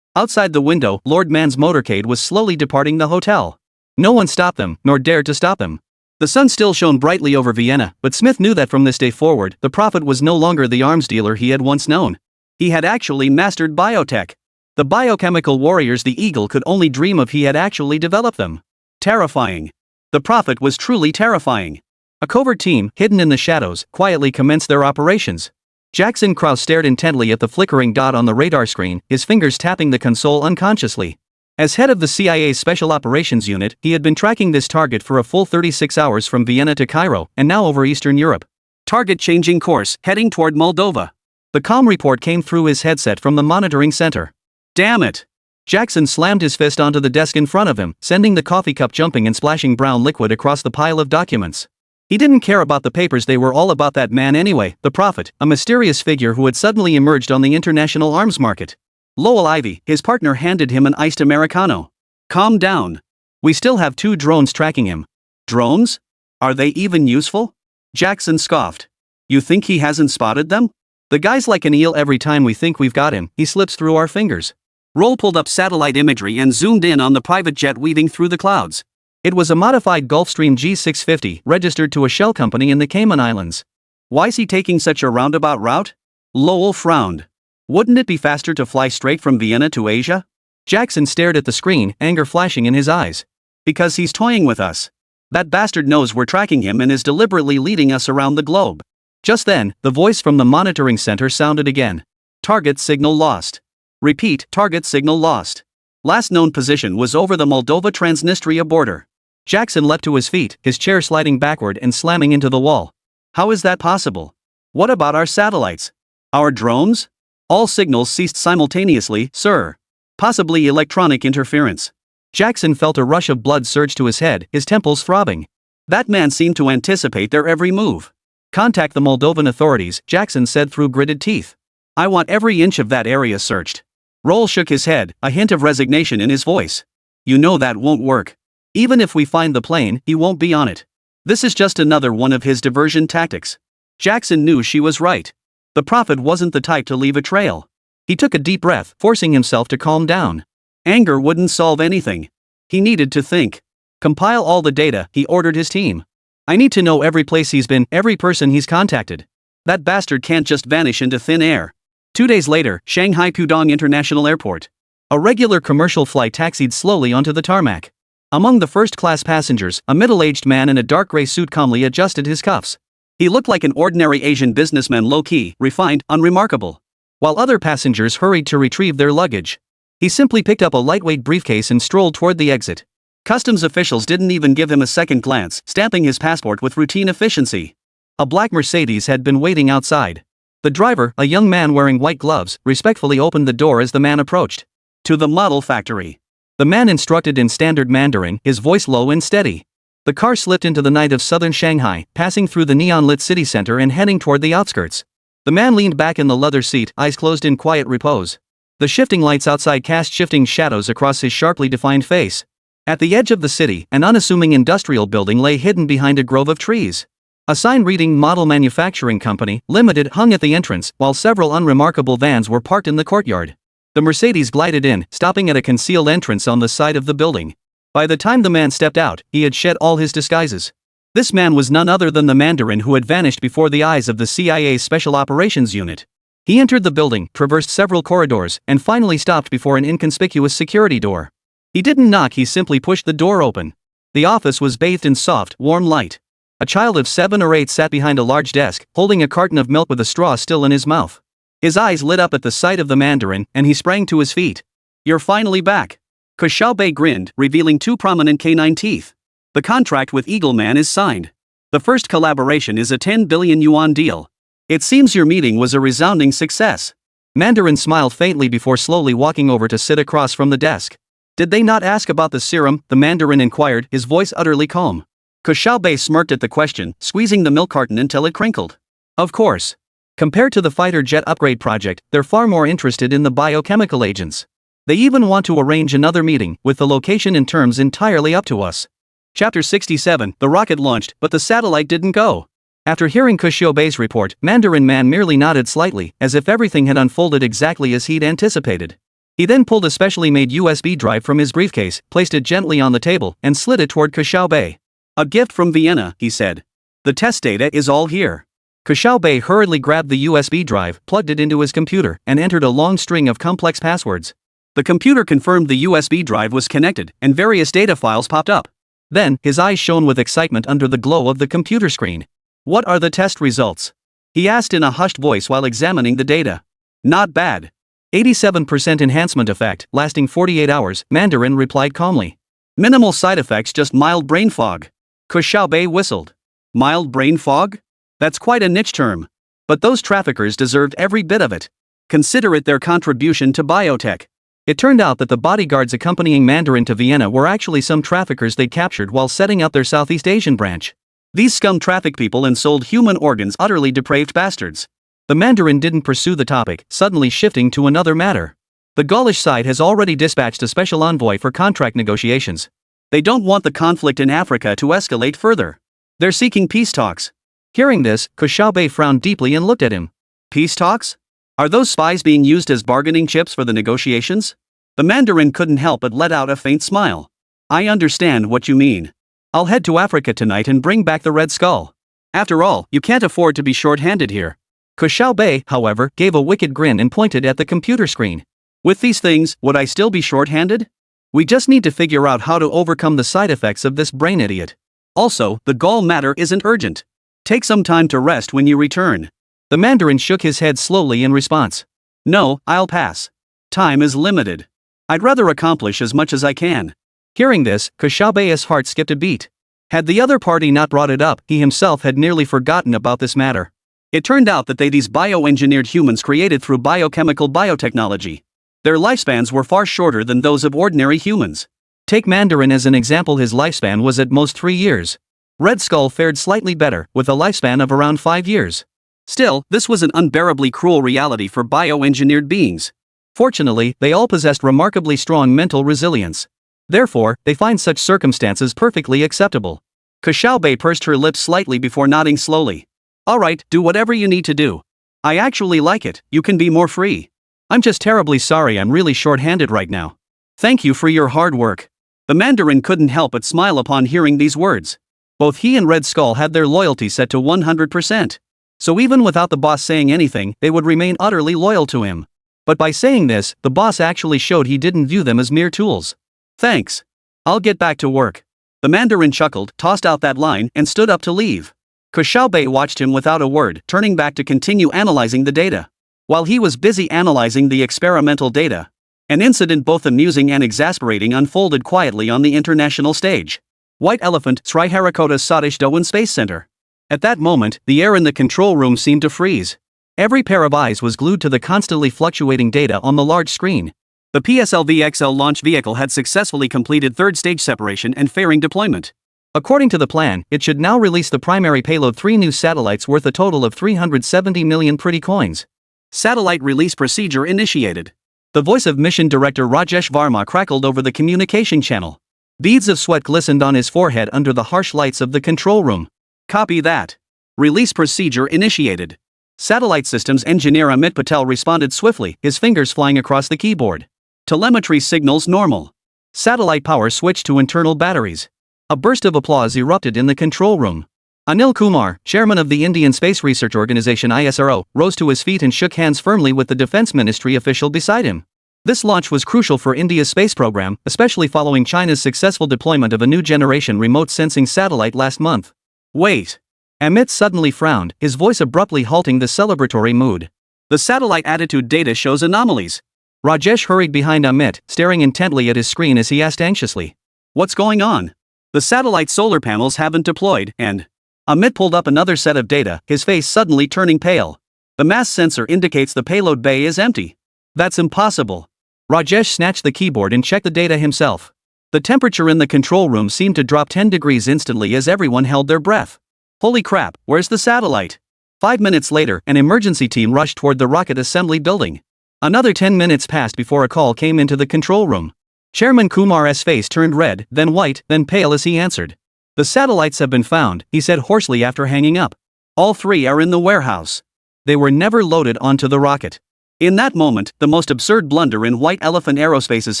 Outside the window, Lord Man's motorcade was slowly departing the hotel. No one stopped them, nor dared to stop them. The sun still shone brightly over Vienna, but Smith knew that from this day forward, the Prophet was no longer the arms dealer he had once known. He had actually mastered biotech. The biochemical warriors the Eagle could only dream of, he had actually developed them. Terrifying. The Prophet was truly terrifying. A covert team, hidden in the shadows, quietly commenced their operations. Jackson Krause stared intently at the flickering dot on the radar screen, his fingers tapping the console unconsciously. As head of the CIA's Special Operations Unit, he had been tracking this target for a full 36 hours from Vienna to Cairo, and now over Eastern Europe. Target changing course, heading toward Moldova. The comm report came through his headset from the monitoring center. Damn it! Jackson slammed his fist onto the desk in front of him, sending the coffee cup jumping and splashing brown liquid across the pile of documents. He didn't care about the papers, they were all about that man anyway, the Prophet, a mysterious figure who had suddenly emerged on the international arms market. Lowell Ivy, his partner, handed him an iced Americano. Calm down. We still have 2 drones tracking him. Drones? Are they even useful? Jackson scoffed. You think he hasn't spotted them? The guy's like an eel. Every time we think we've got him, he slips through our fingers. Roll pulled up satellite imagery and zoomed in on the private jet weaving through the clouds. It was a modified Gulfstream G650, registered to a shell company in the Cayman Islands. Why's he taking such a roundabout route? Lowell frowned. Wouldn't it be faster to fly straight from Vienna to Asia? Jackson stared at the screen, anger flashing in his eyes. Because he's toying with us. That bastard knows we're tracking him and is deliberately leading us around the globe. Just then, the voice from the monitoring center sounded again. Target signal lost. Repeat, target signal lost. Last known position was over the Moldova-Transnistria border. Jackson leapt to his feet, his chair sliding backward and slamming into the wall. How is that possible? What about our satellites? Our drones? All signals ceased simultaneously, sir. Possibly electronic interference. Jackson felt a rush of blood surge to his head, his temples throbbing. That man seemed to anticipate their every move. Contact the Moldovan authorities, Jackson said through gritted teeth. I want every inch of that area searched. Roll shook his head, a hint of resignation in his voice. You know that won't work. Even if we find the plane, he won't be on it. This is just another one of his diversion tactics. Jackson knew she was right. The Prophet wasn't the type to leave a trail. He took a deep breath, forcing himself to calm down. Anger wouldn't solve anything. He needed to think. Compile all the data, he ordered his team. I need to know every place he's been, every person he's contacted. That bastard can't just vanish into thin air. 2 days later, Shanghai Pudong International Airport. A regular commercial flight taxied slowly onto the tarmac. Among the first-class passengers, a middle-aged man in a dark gray suit calmly adjusted his cuffs. He looked like an ordinary Asian businessman, low-key, refined, unremarkable. While other passengers hurried to retrieve their luggage. He simply picked up a lightweight briefcase and strolled toward the exit. Customs officials didn't even give him a second glance, stamping his passport with routine efficiency. A black Mercedes had been waiting outside. The driver, a young man wearing white gloves, respectfully opened the door as the man approached. To the model factory. The man instructed in standard Mandarin, his voice low and steady. The car slipped into the night of southern Shanghai, passing through the neon-lit city center and heading toward the outskirts. The man leaned back in the leather seat, eyes closed in quiet repose. The shifting lights outside cast shifting shadows across his sharply defined face. At the edge of the city, an unassuming industrial building lay hidden behind a grove of trees. A sign reading Model Manufacturing Company, Limited, hung at the entrance, while several unremarkable vans were parked in the courtyard. The Mercedes glided in, stopping at a concealed entrance on the side of the building. By the time the man stepped out, he had shed all his disguises. This man was none other than the Mandarin who had vanished before the eyes of the CIA's Special Operations Unit. He entered the building, traversed several corridors, and finally stopped before an inconspicuous security door. He didn't knock, he simply pushed the door open. The office was bathed in soft, warm light. A child of 7 or 8 sat behind a large desk, holding a carton of milk with a straw still in his mouth. His eyes lit up at the sight of the Mandarin, and he sprang to his feet. You're finally back. Ke Xiaobei grinned, revealing two prominent canine teeth. The contract with Eagle Man is signed. The first collaboration is a 10 billion yuan deal. It seems your meeting was a resounding success. Mandarin smiled faintly before slowly walking over to sit across from the desk. Did they not ask about the serum? The Mandarin inquired, his voice utterly calm. Ke Xiaobei smirked at the question, squeezing the milk carton until it crinkled. Of course. Compared to the fighter jet upgrade project, they're far more interested in the biochemical agents. They even want to arrange another meeting, with the location and terms entirely up to us. Chapter 67. The rocket launched, but the satellite didn't go. After hearing Ke Xiaobei's report, Mandarin Man merely nodded slightly, as if everything had unfolded exactly as he'd anticipated. He then pulled a specially made USB drive from his briefcase, placed it gently on the table, and slid it toward Ke Xiaobei. A gift from Vienna, he said. The test data is all here. Ke Xiaobei hurriedly grabbed the USB drive, plugged it into his computer, and entered a long string of complex passwords. The computer confirmed the USB drive was connected, and various data files popped up. Then, his eyes shone with excitement under the glow of the computer screen. What are the test results? He asked in a hushed voice while examining the data. Not bad. 87% enhancement effect, lasting 48 hours, Mandarin replied calmly. Minimal side effects, just mild brain fog. Ke Xiaobei whistled. Mild brain fog? That's quite a niche term. But those traffickers deserved every bit of it. Consider it their contribution to biotech. It turned out that the bodyguards accompanying Mandarin to Vienna were actually some traffickers they'd captured while setting up their Southeast Asian branch. These scum trafficked people and sold human organs, utterly depraved bastards. The Mandarin didn't pursue the topic, suddenly shifting to another matter. The Gaulish side has already dispatched a special envoy for contract negotiations. They don't want the conflict in Africa to escalate further. They're seeking peace talks. Hearing this, Ke Xiaobei frowned deeply and looked at him. Peace talks? Are those spies being used as bargaining chips for the negotiations? The Mandarin couldn't help but let out a faint smile. I understand what you mean. I'll head to Africa tonight and bring back the Red Skull. After all, you can't afford to be short-handed here. Ke Xiaobei, however, gave a wicked grin and pointed at the computer screen. With these things, would I still be short-handed? We just need to figure out how to overcome the side effects of this brain idiot. Also, the gall matter isn't urgent. Take some time to rest when you return. The Mandarin shook his head slowly in response. No, I'll pass. Time is limited. I'd rather accomplish as much as I can. Hearing this, Ke Xiaobei's heart skipped a beat. Had the other party not brought it up, he himself had nearly forgotten about this matter. It turned out that these bioengineered humans created through biochemical biotechnology. Their lifespans were far shorter than those of ordinary humans. Take Mandarin as an example, his lifespan was at most 3 years. Red Skull fared slightly better, with a lifespan of around 5 years. Still, this was an unbearably cruel reality for bioengineered beings. Fortunately, they all possessed remarkably strong mental resilience. Therefore, they find such circumstances perfectly acceptable. Ke Xiaobei pursed her lips slightly before nodding slowly. All right, do whatever you need to do. I actually like it, you can be more free. I'm just terribly sorry, I'm really short-handed right now. Thank you for your hard work. The Mandarin couldn't help but smile upon hearing these words. Both he and Red Skull had their loyalty set to 100%. So even without the boss saying anything, they would remain utterly loyal to him. But by saying this, the boss actually showed he didn't view them as mere tools. Thanks. I'll get back to work. The Mandarin chuckled, tossed out that line, and stood up to leave. Ke Xiaobei watched him without a word, turning back to continue analyzing the data. While he was busy analyzing the experimental data, an incident both amusing and exasperating unfolded quietly on the international stage. White Elephant, Sriharikota Satish Dhawan Space Center. At that moment, the air in the control room seemed to freeze. Every pair of eyes was glued to the constantly fluctuating data on the large screen. The PSLV-XL launch vehicle had successfully completed third stage separation and fairing deployment. According to the plan, it should now release the primary payload 3 new satellites worth a total of 370 million pretty coins. Satellite release procedure initiated. The voice of Mission Director Rajesh Varma crackled over the communication channel. Beads of sweat glistened on his forehead under the harsh lights of the control room. Copy that. Release procedure initiated. Satellite Systems Engineer Amit Patel responded swiftly, his fingers flying across the keyboard. Telemetry signals normal. Satellite power switched to internal batteries. A burst of applause erupted in the control room. Anil Kumar, chairman of the Indian Space Research Organisation ISRO, rose to his feet and shook hands firmly with the Defense Ministry official beside him. This launch was crucial for India's space program, especially following China's successful deployment of a new generation remote sensing satellite last month. Wait. Amit suddenly frowned, his voice abruptly halting the celebratory mood. The satellite attitude data shows anomalies. Rajesh hurried behind Amit, staring intently at his screen as he asked anxiously. What's going on? The satellite solar panels haven't deployed, and Amit pulled up another set of data, his face suddenly turning pale. The mass sensor indicates the payload bay is empty. That's impossible. Rajesh snatched the keyboard and checked the data himself. The temperature in the control room seemed to drop 10 degrees instantly as everyone held their breath. Holy crap, where's the satellite? 5 minutes later, an emergency team rushed toward the rocket assembly building. Another 10 minutes passed before a call came into the control room. Chairman Kumar's face turned red, then white, then pale as he answered. The satellites have been found, he said hoarsely after hanging up. All 3 are in the warehouse. They were never loaded onto the rocket. In that moment, the most absurd blunder in White Elephant Aerospace's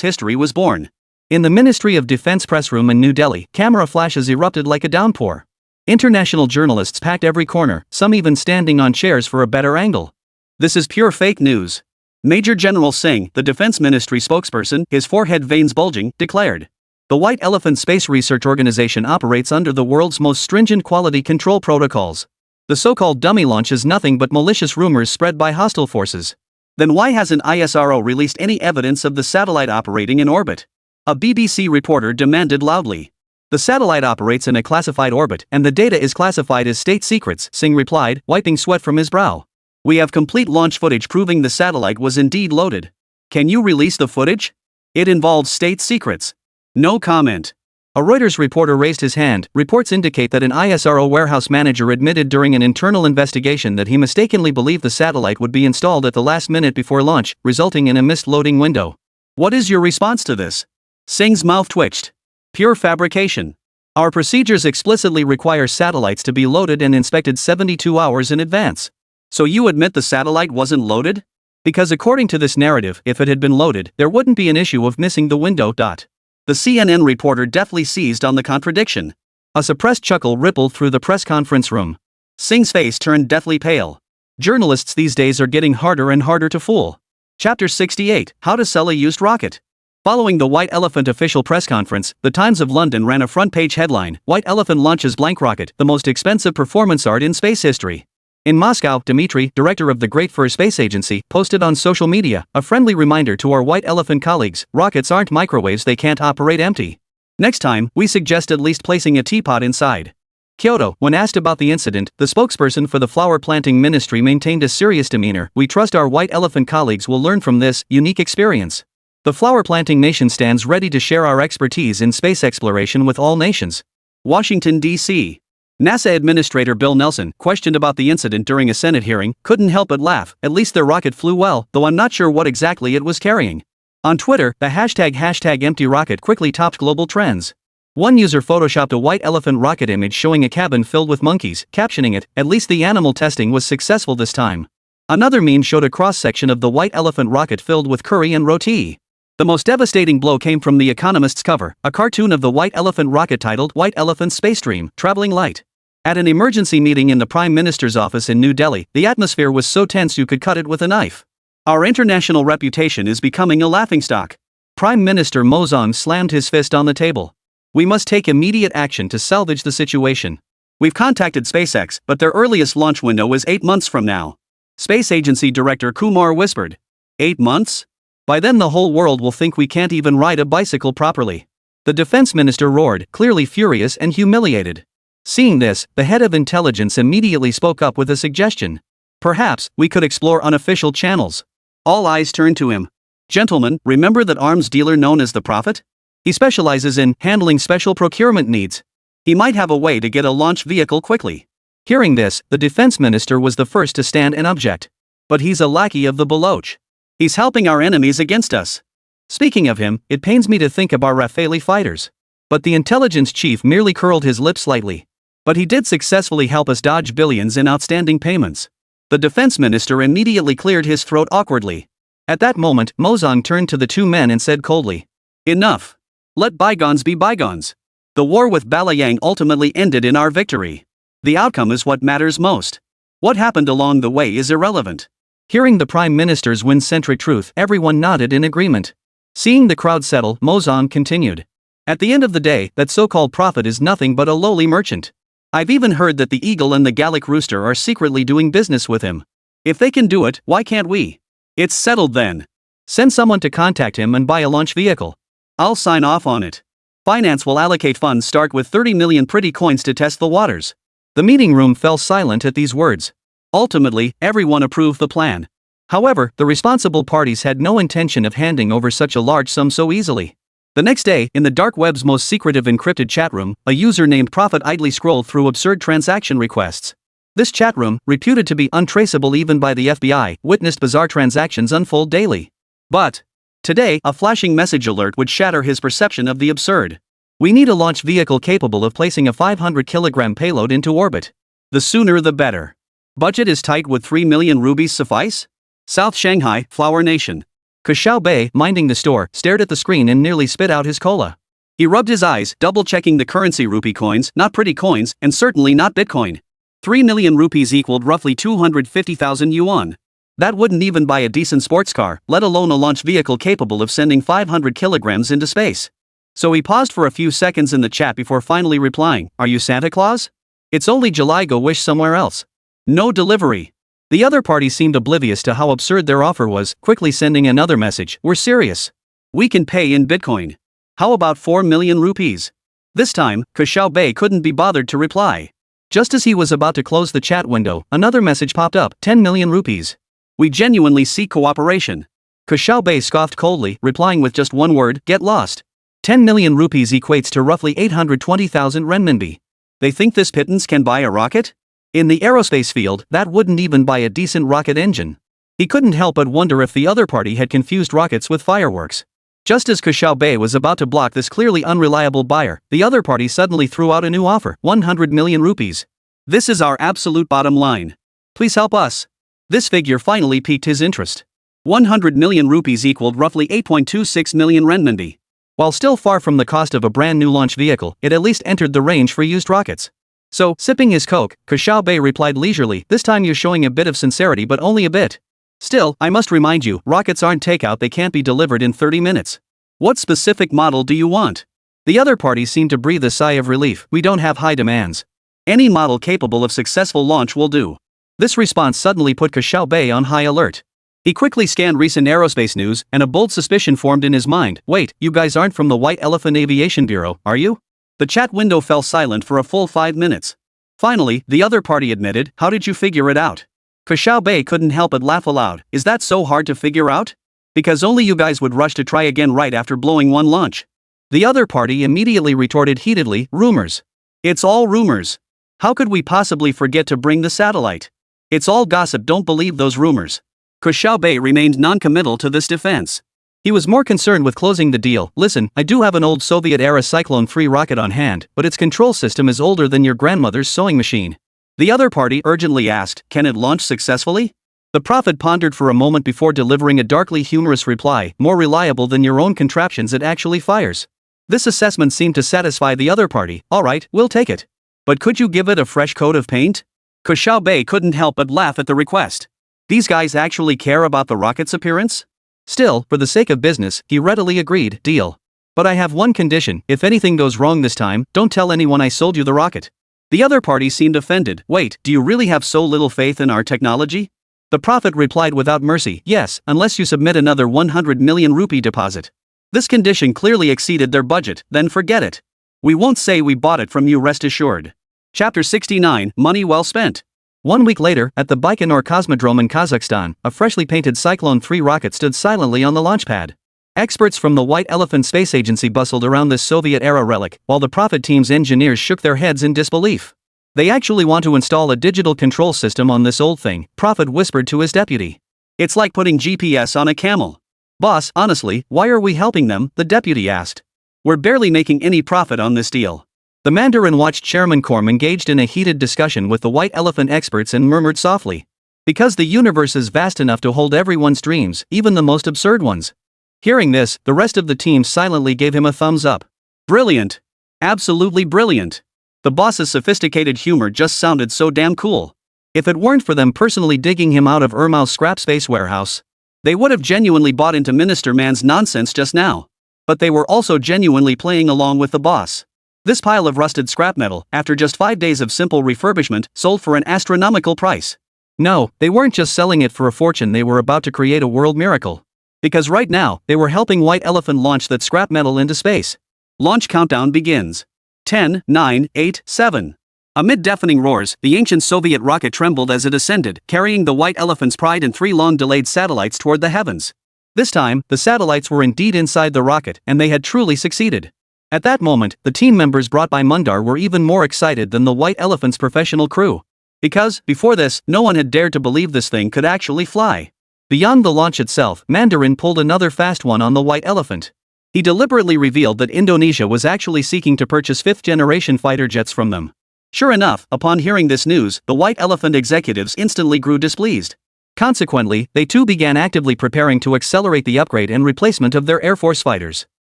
history was born. In the Ministry of Defense press room in New Delhi, camera flashes erupted like a downpour. International journalists packed every corner, some even standing on chairs for a better angle. This is pure fake news. Major General Singh, the Defense Ministry spokesperson, his forehead veins bulging, declared. The White Elephant Space Research Organization operates under the world's most stringent quality control protocols. The so-called dummy launch is nothing but malicious rumors spread by hostile forces. Then why hasn't ISRO released any evidence of the satellite operating in orbit? A BBC reporter demanded loudly. The satellite operates in a classified orbit and the data is classified as state secrets, Singh replied, wiping sweat from his brow. We have complete launch footage proving the satellite was indeed loaded. Can you release the footage? It involves state secrets. No comment. A Reuters reporter raised his hand. Reports indicate that an ISRO warehouse manager admitted during an internal investigation that he mistakenly believed the satellite would be installed at the last minute before launch, resulting in a missed loading window. What is your response to this? Singh's mouth twitched. Pure fabrication. Our procedures explicitly require satellites to be loaded and inspected 72 hours in advance. So you admit the satellite wasn't loaded? Because according to this narrative, if it had been loaded, there wouldn't be an issue of missing the window. The CNN reporter deftly seized on the contradiction. A suppressed chuckle rippled through the press conference room. Singh's face turned deathly pale. Journalists these days are getting harder and harder to fool. Chapter 68, How to Sell a Used Rocket. Following the White Elephant official press conference, the Times of London ran a front-page headline, White Elephant launches blank rocket, the most expensive performance art in space history. In Moscow, Dmitry, director of the Great Fur Space Agency, posted on social media, a friendly reminder to our White Elephant colleagues, rockets aren't microwaves, they can't operate empty. Next time, we suggest at least placing a teapot inside. Kyoto, when asked about the incident, the spokesperson for the flower planting ministry maintained a serious demeanor. We trust our White Elephant colleagues will learn from this unique experience. The flower planting nation stands ready to share our expertise in space exploration with all nations. Washington, D.C. NASA Administrator Bill Nelson, questioned about the incident during a Senate hearing, couldn't help but laugh. At least their rocket flew well, though I'm not sure what exactly it was carrying. On Twitter, the hashtag empty rocket quickly topped global trends. One user photoshopped a White Elephant rocket image showing a cabin filled with monkeys, captioning it, "At least the animal testing was successful this time." Another meme showed a cross-section of the White Elephant rocket filled with curry and roti. The most devastating blow came from The Economist's cover, a cartoon of the White Elephant rocket titled White Elephant Space Dream, Traveling Light. At an emergency meeting in the Prime Minister's office in New Delhi, the atmosphere was so tense you could cut it with a knife. Our international reputation is becoming a laughingstock. Prime Minister Mozong slammed his fist on the table. We must take immediate action to salvage the situation. We've contacted SpaceX, but their earliest launch window is 8 months from now. Space Agency Director Kumar whispered. 8 months? By then the whole world will think we can't even ride a bicycle properly. The defense minister roared, clearly furious and humiliated. Seeing this, the head of intelligence immediately spoke up with a suggestion. Perhaps, we could explore unofficial channels. All eyes turned to him. Gentlemen, remember that arms dealer known as the Prophet? He specializes in handling special procurement needs. He might have a way to get a launch vehicle quickly. Hearing this, the defense minister was the first to stand and object. But he's a lackey of the Baloch. He's helping our enemies against us. Speaking of him, it pains me to think of our Rafale fighters. But the intelligence chief merely curled his lip slightly. But he did successfully help us dodge billions in outstanding payments. The defense minister immediately cleared his throat awkwardly. At that moment, Mozong turned to the two men and said coldly, "Enough. Let bygones be bygones. The war with Balayang ultimately ended in our victory. The outcome is what matters most. What happened along the way is irrelevant." Hearing the Prime Minister's wind-centric truth, everyone nodded in agreement. Seeing the crowd settle, Mozong continued. At the end of the day, that so-called prophet is nothing but a lowly merchant. I've even heard that the Eagle and the Gallic Rooster are secretly doing business with him. If they can do it, why can't we? It's settled then. Send someone to contact him and buy a launch vehicle. I'll sign off on it. Finance will allocate funds start with 30 million pretty coins to test the waters. The meeting room fell silent at these words. Ultimately, everyone approved the plan. However, the responsible parties had no intention of handing over such a large sum so easily. The next day, in the dark web's most secretive encrypted chat room, a user named Prophet idly scrolled through absurd transaction requests. This chat room, reputed to be untraceable even by the FBI, witnessed bizarre transactions unfold daily. But today, a flashing message alert would shatter his perception of the absurd. We need a launch vehicle capable of placing a 500-kilogram payload into orbit. The sooner the better. Budget is tight, would 3 million rubies suffice? South Shanghai, Flower Nation. Ke Xiaobei, minding the store, stared at the screen and nearly spit out his cola. He rubbed his eyes, double-checking the currency. Rupee coins, not pretty coins, and certainly not Bitcoin. 3 million rupees equaled roughly 250,000 yuan. That wouldn't even buy a decent sports car, let alone a launch vehicle capable of sending 500 kilograms into space. So he paused for a few seconds in the chat before finally replying, "Are you Santa Claus? It's only July, go wish somewhere else." No delivery. The other party seemed oblivious to how absurd their offer was, quickly sending another message, "We're serious. We can pay in Bitcoin. How about 4 million rupees? This time, Ke Xiaobei couldn't be bothered to reply. Just as he was about to close the chat window, another message popped up, 10 million rupees. We genuinely seek cooperation. Ke Xiaobei scoffed coldly, replying with just one word, "Get lost." 10 million rupees equates to roughly 820,000 renminbi. They think this pittance can buy a rocket? In the aerospace field, that wouldn't even buy a decent rocket engine. He couldn't help but wonder if the other party had confused rockets with fireworks. Just as Ke Xiaobei was about to block this clearly unreliable buyer, the other party suddenly threw out a new offer, 100 million rupees. This is our absolute bottom line. Please help us. This figure finally piqued his interest. 100 million rupees equaled roughly 8.26 million renminbi. While still far from the cost of a brand new launch vehicle, it at least entered the range for used rockets. So, sipping his Coke, Ke Xiaobei replied leisurely, "This time you're showing a bit of sincerity, but only a bit. Still, I must remind you, rockets aren't takeout, they can't be delivered in 30 minutes. What specific model do you want?" The other party seemed to breathe a sigh of relief. "We don't have high demands. Any model capable of successful launch will do." This response suddenly put Ke Xiaobei on high alert. He quickly scanned recent aerospace news, and a bold suspicion formed in his mind. "Wait, you guys aren't from the White Elephant Aviation Bureau, are you?" The chat window fell silent for a full 5 minutes. Finally, the other party admitted, "How did you figure it out?" Ke Xiaobei couldn't help but laugh aloud. "Is that so hard to figure out? Because only you guys would rush to try again right after blowing one launch." The other party immediately retorted heatedly, "Rumors. It's all rumors. How could we possibly forget to bring the satellite? It's all gossip, don't believe those rumors." Ke Xiaobei remained non-committal to this defense. He was more concerned with closing the deal. "Listen, I do have an old Soviet-era Cyclone 3 rocket on hand, but its control system is older than your grandmother's sewing machine." The other party urgently asked, "Can it launch successfully?" The prophet pondered for a moment before delivering a darkly humorous reply, "More reliable than your own contraptions, it actually fires." This assessment seemed to satisfy the other party. "All right, we'll take it. But could you give it a fresh coat of paint?" Ke Xiaobei couldn't help but laugh at the request. These guys actually care about the rocket's appearance? Still, for the sake of business, he readily agreed, "Deal. But I have one condition, if anything goes wrong this time, don't tell anyone I sold you the rocket." The other party seemed offended. "Wait, do you really have so little faith in our technology?" The prophet replied without mercy, "Yes, unless you submit another 100 million rupee deposit." This condition clearly exceeded their budget, then forget it. We won't say we bought it from you, rest assured. Chapter 69, Money Well Spent. 1 week later, at the Baikonur Cosmodrome in Kazakhstan, a freshly painted Cyclone 3 rocket stood silently on the launch pad. Experts from the White Elephant Space Agency bustled around this Soviet-era relic, while the Prophet team's engineers shook their heads in disbelief. "They actually want to install a digital control system on this old thing," Prophet whispered to his deputy. "It's like putting GPS on a camel." "Boss, honestly, why are we helping them?" the deputy asked. "We're barely making any profit on this deal." The Mandarin watched Chairman Korm engaged in a heated discussion with the White Elephant experts and murmured softly, "Because the universe is vast enough to hold everyone's dreams, even the most absurd ones." Hearing this, the rest of the team silently gave him a thumbs up. "Brilliant. Absolutely brilliant." The boss's sophisticated humor just sounded so damn cool. If it weren't for them personally digging him out of Irmau's scrap space warehouse, they would have genuinely bought into Minister Man's nonsense just now. But they were also genuinely playing along with the boss. This pile of rusted scrap metal, after just 5 days of simple refurbishment, sold for an astronomical price. No, they weren't just selling it for a fortune, they were about to create a world miracle. Because right now, they were helping White Elephant launch that scrap metal into space. Launch countdown begins. 10, 9, 8, 7. Amid deafening roars, the ancient Soviet rocket trembled as it ascended, carrying the White Elephant's pride and 3 long-delayed satellites toward the heavens. This time, the satellites were indeed inside the rocket, and they had truly succeeded. At that moment, the team members brought by Mundar were even more excited than the White Elephant's professional crew. Because, before this, no one had dared to believe this thing could actually fly. Beyond the launch itself, Mandarin pulled another fast one on the White Elephant. He deliberately revealed that Indonesia was actually seeking to purchase 5th-generation fighter jets from them. Sure enough, upon hearing this news, the White Elephant executives instantly grew displeased. Consequently, they too began actively preparing to accelerate the upgrade and replacement of their Air Force fighters.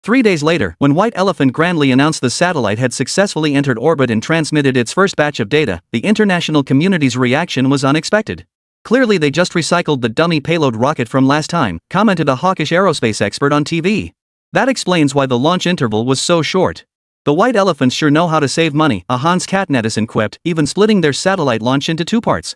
3 days later, when White Elephant grandly announced the satellite had successfully entered orbit and transmitted its first batch of data, the international community's reaction was unexpected. Clearly they just recycled the dummy payload rocket from last time, commented a hawkish aerospace expert on TV. That explains why the launch interval was so short. The White Elephants sure know how to save money, a Hans Katnetizen quipped, even splitting their satellite launch into 2 parts.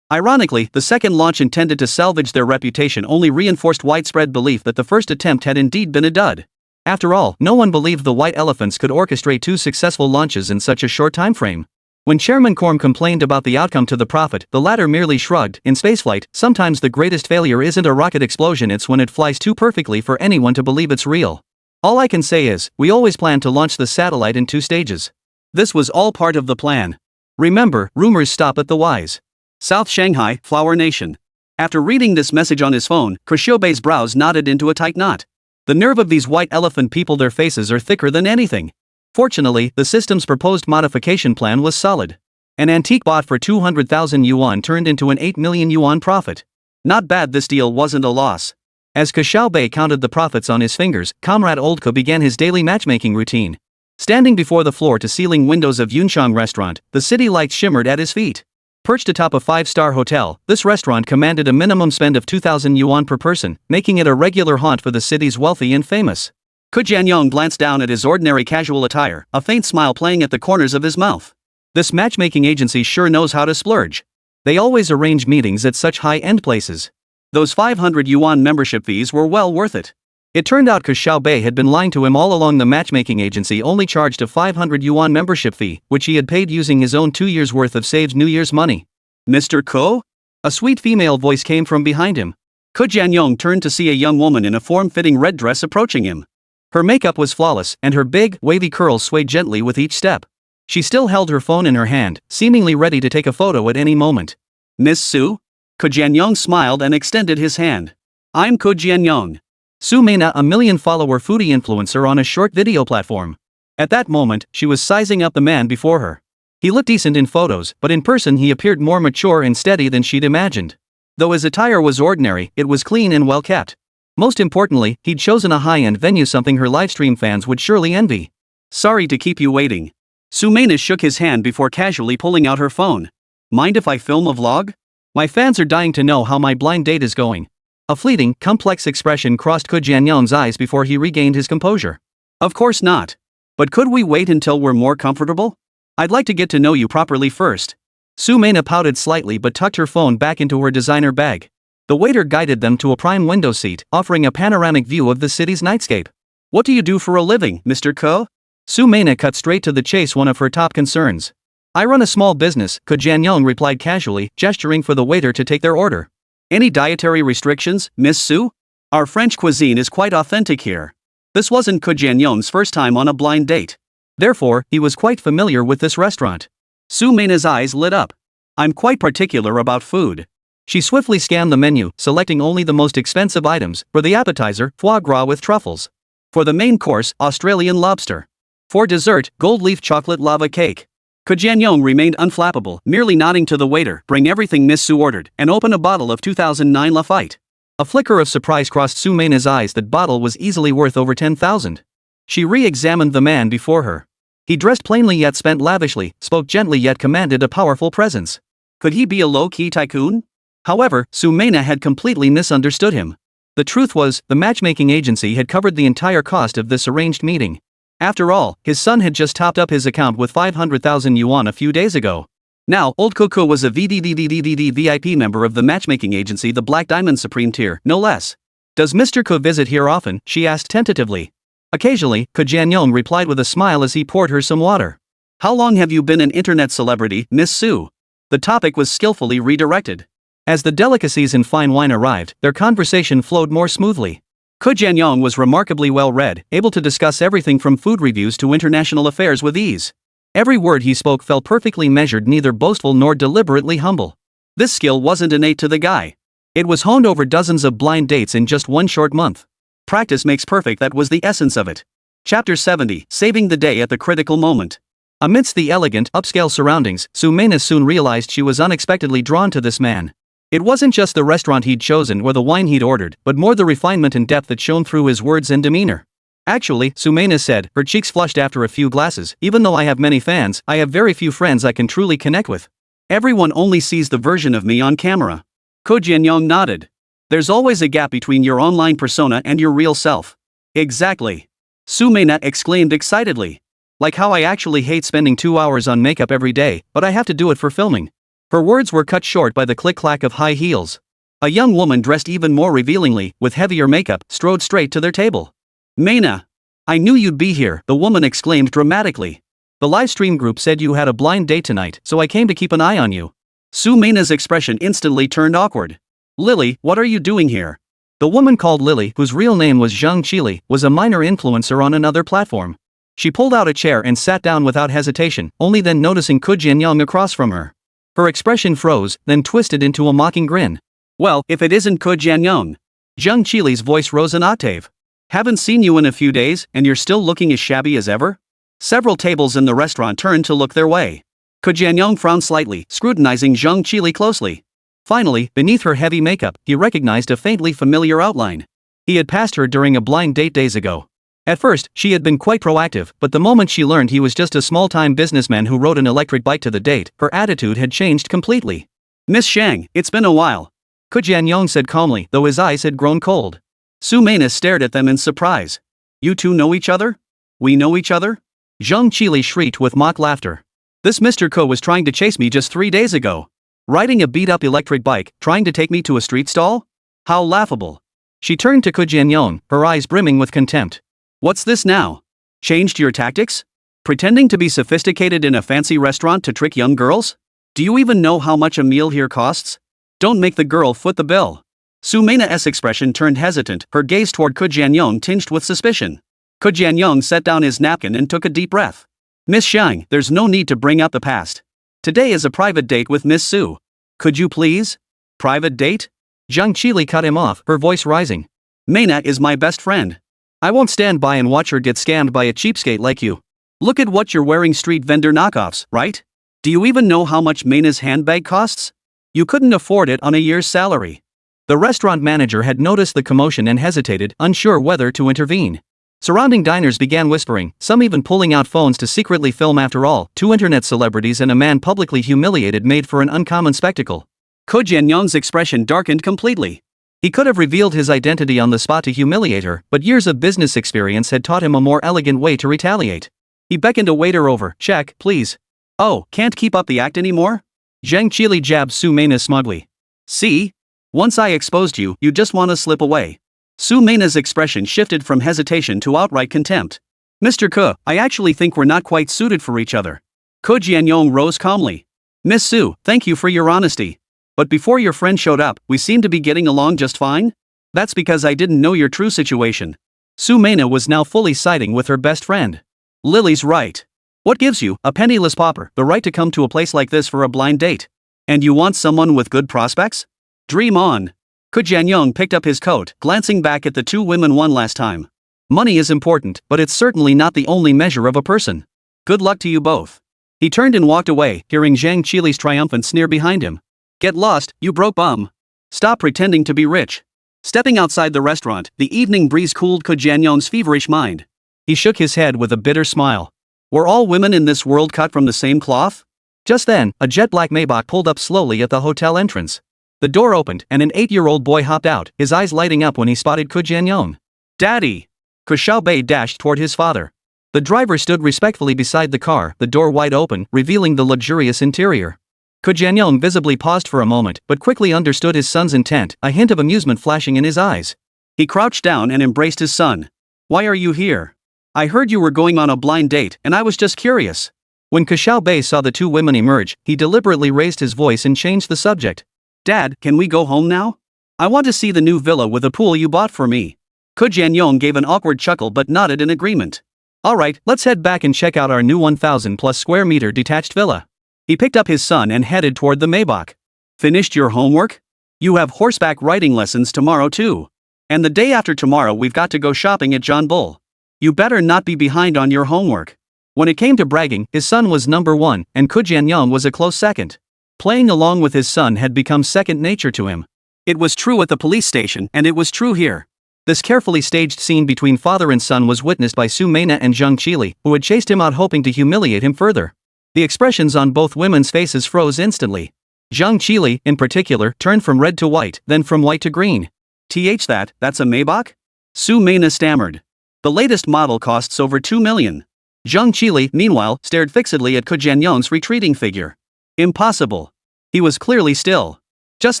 Ironically, the second launch intended to salvage their reputation only reinforced widespread belief that the first attempt had indeed been a dud. After all, no one believed the White Elephants could orchestrate 2 successful launches in such a short time frame. When Chairman Korm complained about the outcome to the Prophet, the latter merely shrugged. In spaceflight, sometimes the greatest failure isn't a rocket explosion, it's when it flies too perfectly for anyone to believe it's real. All I can say is, we always planned to launch the satellite in 2 stages. This was all part of the plan. Remember, rumors stop at the wise. South Shanghai, Flower Nation. After reading this message on his phone, Ke Xiaobei's brows knotted into a tight knot. The nerve of these White Elephant people, their faces are thicker than anything. Fortunately, the system's proposed modification plan was solid. An antique bought for 200,000 yuan turned into an 8 million yuan profit. Not bad, this deal wasn't a loss. As Ke Xiaobei counted the profits on his fingers, Comrade Oldko began his daily matchmaking routine. Standing before the floor-to-ceiling windows of Yunchang restaurant, the city lights shimmered at his feet. Perched atop a 5-star hotel, this restaurant commanded a minimum spend of 2,000 yuan per person, making it a regular haunt for the city's wealthy and famous. Jianyong glanced down at his ordinary casual attire, a faint smile playing at the corners of his mouth. This matchmaking agency sure knows how to splurge. They always arrange meetings at such high-end places. Those 500 yuan membership fees were well worth it. It turned out Ke Xiaobei had been lying to him all along. The matchmaking agency only charged a 500 yuan membership fee, which he had paid using his own 2 years' worth of saved New Year's money. Mr. Ko? A sweet female voice came from behind him. Ke Jianyong turned to see a young woman in a form-fitting red dress approaching him. Her makeup was flawless, and her big, wavy curls swayed gently with each step. She still held her phone in her hand, seemingly ready to take a photo at any moment. Miss Su? Ke Jianyong smiled and extended his hand. I'm Ke Jianyong. Su Mena, a million-follower foodie influencer on a short video platform. At that moment, she was sizing up the man before her. He looked decent in photos, but in person he appeared more mature and steady than she'd imagined. Though his attire was ordinary, it was clean and well kept. Most importantly, he'd chosen a high-end venue, something her livestream fans would surely envy. Sorry to keep you waiting. Su Mena shook his hand before casually pulling out her phone. Mind if I film a vlog? My fans are dying to know how my blind date is going. A fleeting, complex expression crossed Ke Jianyong's eyes before he regained his composure. Of course not. But could we wait until we're more comfortable? I'd like to get to know you properly first. Su Mena pouted slightly but tucked her phone back into her designer bag. The waiter guided them to a prime window seat, offering a panoramic view of the city's nightscape. What do you do for a living, Mr. Ko? Su Mena cut straight to the chase, one of her top concerns. I run a small business, Ke Jianyong replied casually, gesturing for the waiter to take their order. Any dietary restrictions, Miss Su? Our French cuisine is quite authentic here. This wasn't Ke Jianyong's first time on a blind date. Therefore, he was quite familiar with this restaurant. Su Mena's eyes lit up. I'm quite particular about food. She swiftly scanned the menu, selecting only the most expensive items. For the appetizer, foie gras with truffles. For the main course, Australian lobster. For dessert, gold leaf chocolate lava cake. Ke Jianyong remained unflappable, merely nodding to the waiter, bring everything Miss Su ordered, and open a bottle of 2009 Lafite. A flicker of surprise crossed Su Mena's eyes. That bottle was easily worth over 10,000. She re-examined the man before her. He dressed plainly yet spent lavishly, spoke gently yet commanded a powerful presence. Could he be a low-key tycoon? However, Su Mena had completely misunderstood him. The truth was, the matchmaking agency had covered the entire cost of this arranged meeting. After all, his son had just topped up his account with 500,000 yuan a few days ago. Now, Old Coco was a VIP member of the matchmaking agency, the Black Diamond Supreme tier, no less. Does Mr. Ke visit here often? She asked tentatively. Occasionally, Ke Jianyong replied with a smile as he poured her some water. How long have you been an internet celebrity, Miss Su? The topic was skillfully redirected. As the delicacies and fine wine arrived, their conversation flowed more smoothly. Ke Jianyong was remarkably well read, able to discuss everything from food reviews to international affairs with ease. Every word he spoke felt perfectly measured, neither boastful nor deliberately humble. This skill wasn't innate to the guy. It was honed over dozens of blind dates in just one short month. Practice makes perfect, that was the essence of it. Chapter 70, Saving the Day at the Critical Moment. Amidst the elegant, upscale surroundings, Sunmmary soon realized she was unexpectedly drawn to this man. It wasn't just the restaurant he'd chosen or the wine he'd ordered, but more the refinement and depth that shone through his words and demeanor. Actually, Sunmmary said, her cheeks flushed after a few glasses, even though I have many fans, I have very few friends I can truly connect with. Everyone only sees the version of me on camera. Ke Jianyong nodded. There's always a gap between your online persona and your real self. Exactly. Sunmmary exclaimed excitedly. Like how I actually hate spending 2 hours on makeup every day, but I have to do it for filming. Her words were cut short by the click-clack of high heels. A young woman dressed even more revealingly, with heavier makeup, strode straight to their table. Maina. I knew you'd be here, the woman exclaimed dramatically. The live stream group said you had a blind date tonight, so I came to keep an eye on you. Sunmmari's expression instantly turned awkward. Lily, what are you doing here? The woman called Lily, whose real name was Zhang Qili, was a minor influencer on another platform. She pulled out a chair and sat down without hesitation, only then noticing Ke Jianyong across from her. Her expression froze, then twisted into a mocking grin. Well, if it isn't Ke Jianyong. Zhang Qili's voice rose an octave. Haven't seen you in a few days, and you're still looking as shabby as ever? Several tables in the restaurant turned to look their way. Ke Jianyong frowned slightly, scrutinizing Zhang Qili closely. Finally, beneath her heavy makeup, he recognized a faintly familiar outline. He had passed her during a blind date days ago. At first, she had been quite proactive, but the moment she learned he was just a small-time businessman who rode an electric bike to the date, her attitude had changed completely. Miss Shang, it's been a while. Ke Jianyong said calmly, though his eyes had grown cold. Sunmmary stared at them in surprise. You two know each other? We know each other? Zhang Qili shrieked with mock laughter. This Mr. Ke was trying to chase me just 3 days ago. Riding a beat-up electric bike, trying to take me to a street stall? How laughable. She turned to Ke Jianyong, her eyes brimming with contempt. What's this now? Changed your tactics? Pretending to be sophisticated in a fancy restaurant to trick young girls? Do you even know how much a meal here costs? Don't make the girl foot the bill. Sunmmari's expression turned hesitant, her gaze toward Ke Jianyong tinged with suspicion. Ke Jianyong set down his napkin and took a deep breath. Miss Shang, there's no need to bring up the past. Today is a private date with Miss Su. Could you please? Private date? Zhang Qili cut him off, her voice rising. Maina is my best friend. I won't stand by and watch her get scammed by a cheapskate like you. Look at what you're wearing, street vendor knockoffs, right? Do you even know how much Maina's handbag costs? You couldn't afford it on a year's salary. The restaurant manager had noticed the commotion and hesitated, unsure whether to intervene. Surrounding diners began whispering, some even pulling out phones to secretly film. After all, 2 internet celebrities and a man publicly humiliated made for an uncommon spectacle. Ke Jianyong's expression darkened completely. He could have revealed his identity on the spot to humiliate her, but years of business experience had taught him a more elegant way to retaliate. He beckoned a waiter over. Check, please. Oh, can't keep up the act anymore? Zhang Qili jabbed Sunmmary smugly. See? Once I exposed you, you just want to slip away. Sunmmari's expression shifted from hesitation to outright contempt. Mr. Ke, I actually think we're not quite suited for each other. Ke Jianyong rose calmly. Miss Su, thank you for your honesty. But before your friend showed up, we seemed to be getting along just fine? That's because I didn't know your true situation. Sunmmary was now fully siding with her best friend. Lily's right. What gives you, a penniless pauper, the right to come to a place like this for a blind date? And you want someone with good prospects? Dream on. Ke Jianyong picked up his coat, glancing back at the 2 women one last time. Money is important, but it's certainly not the only measure of a person. Good luck to you both. He turned and walked away, hearing Zhang Qili's triumphant sneer behind him. Get lost, you broke bum. Stop pretending to be rich. Stepping outside the restaurant, the evening breeze cooled Ke Jianyong's feverish mind. He shook his head with a bitter smile. Were all women in this world cut from the same cloth? Just then, a jet-black Maybach pulled up slowly at the hotel entrance. The door opened, and an 8-year-old boy hopped out, his eyes lighting up when he spotted Ke Jianyong. Daddy! Ke Xiaobei dashed toward his father. The driver stood respectfully beside the car, the door wide open, revealing the luxurious interior. Ke Jianyong visibly paused for a moment, but quickly understood his son's intent, a hint of amusement flashing in his eyes. He crouched down and embraced his son. Why are you here? I heard you were going on a blind date and I was just curious. When Ke Xiaobei saw the two women emerge, he deliberately raised his voice and changed the subject. Dad, can we go home now? I want to see the new villa with a pool you bought for me. Ke Jianyong gave an awkward chuckle but nodded in agreement. Alright, let's head back and check out our new 1,000 plus square meter detached villa. He picked up his son and headed toward the Maybach. Finished your homework? You have horseback riding lessons tomorrow too. And the day after tomorrow we've got to go shopping at John Bull. You better not be behind on your homework. When it came to bragging, his son was number one, and Ke Jianyong was a close second. Playing along with his son had become second nature to him. It was true at the police station and it was true here. This carefully staged scene between father and son was witnessed by Sunmmary and Zhang Qili, who had chased him out hoping to humiliate him further. The expressions on both women's faces froze instantly. Zhang Qili, in particular, turned from red to white, then from white to green. That's a Maybach? Sunmmary stammered. The latest model costs over 2 million. Zhang Qili, meanwhile, stared fixedly at Ke Jianyong's retreating figure. Impossible. He was clearly still. Just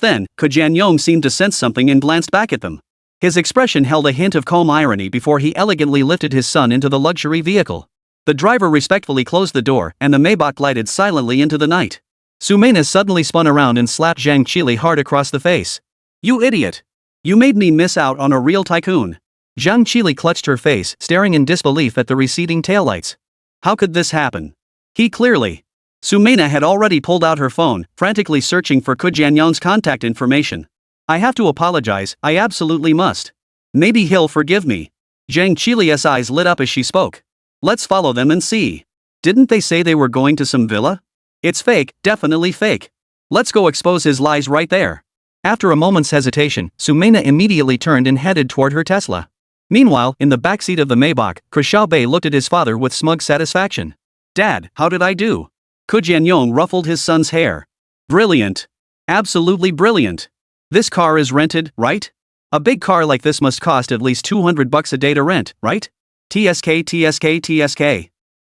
then, Ke Jianyong seemed to sense something and glanced back at them. His expression held a hint of calm irony before he elegantly lifted his son into the luxury vehicle. The driver respectfully closed the door and the Maybach glided silently into the night. Sunmmary suddenly spun around and slapped Zhang Qili hard across the face. You idiot! You made me miss out on a real tycoon. Zhang Qili clutched her face, staring in disbelief at the receding taillights. How could this happen? He clearly. Sunmmary had already pulled out her phone, frantically searching for Ke Jianyong's contact information. I have to apologize, I absolutely must. Maybe he'll forgive me. Zhang Qili's eyes lit up as she spoke. Let's follow them and see. Didn't they say they were going to some villa? It's fake, definitely fake. Let's go expose his lies right there. After a moment's hesitation, Sunmmary immediately turned and headed toward her Tesla. Meanwhile, in the backseat of the Maybach, Ke Xiaobei looked at his father with smug satisfaction. Dad, how did I do? Ke Jianyong ruffled his son's hair. Brilliant. Absolutely brilliant. This car is rented, right? A big car like this must cost at least $200 a day to rent, right? TSK.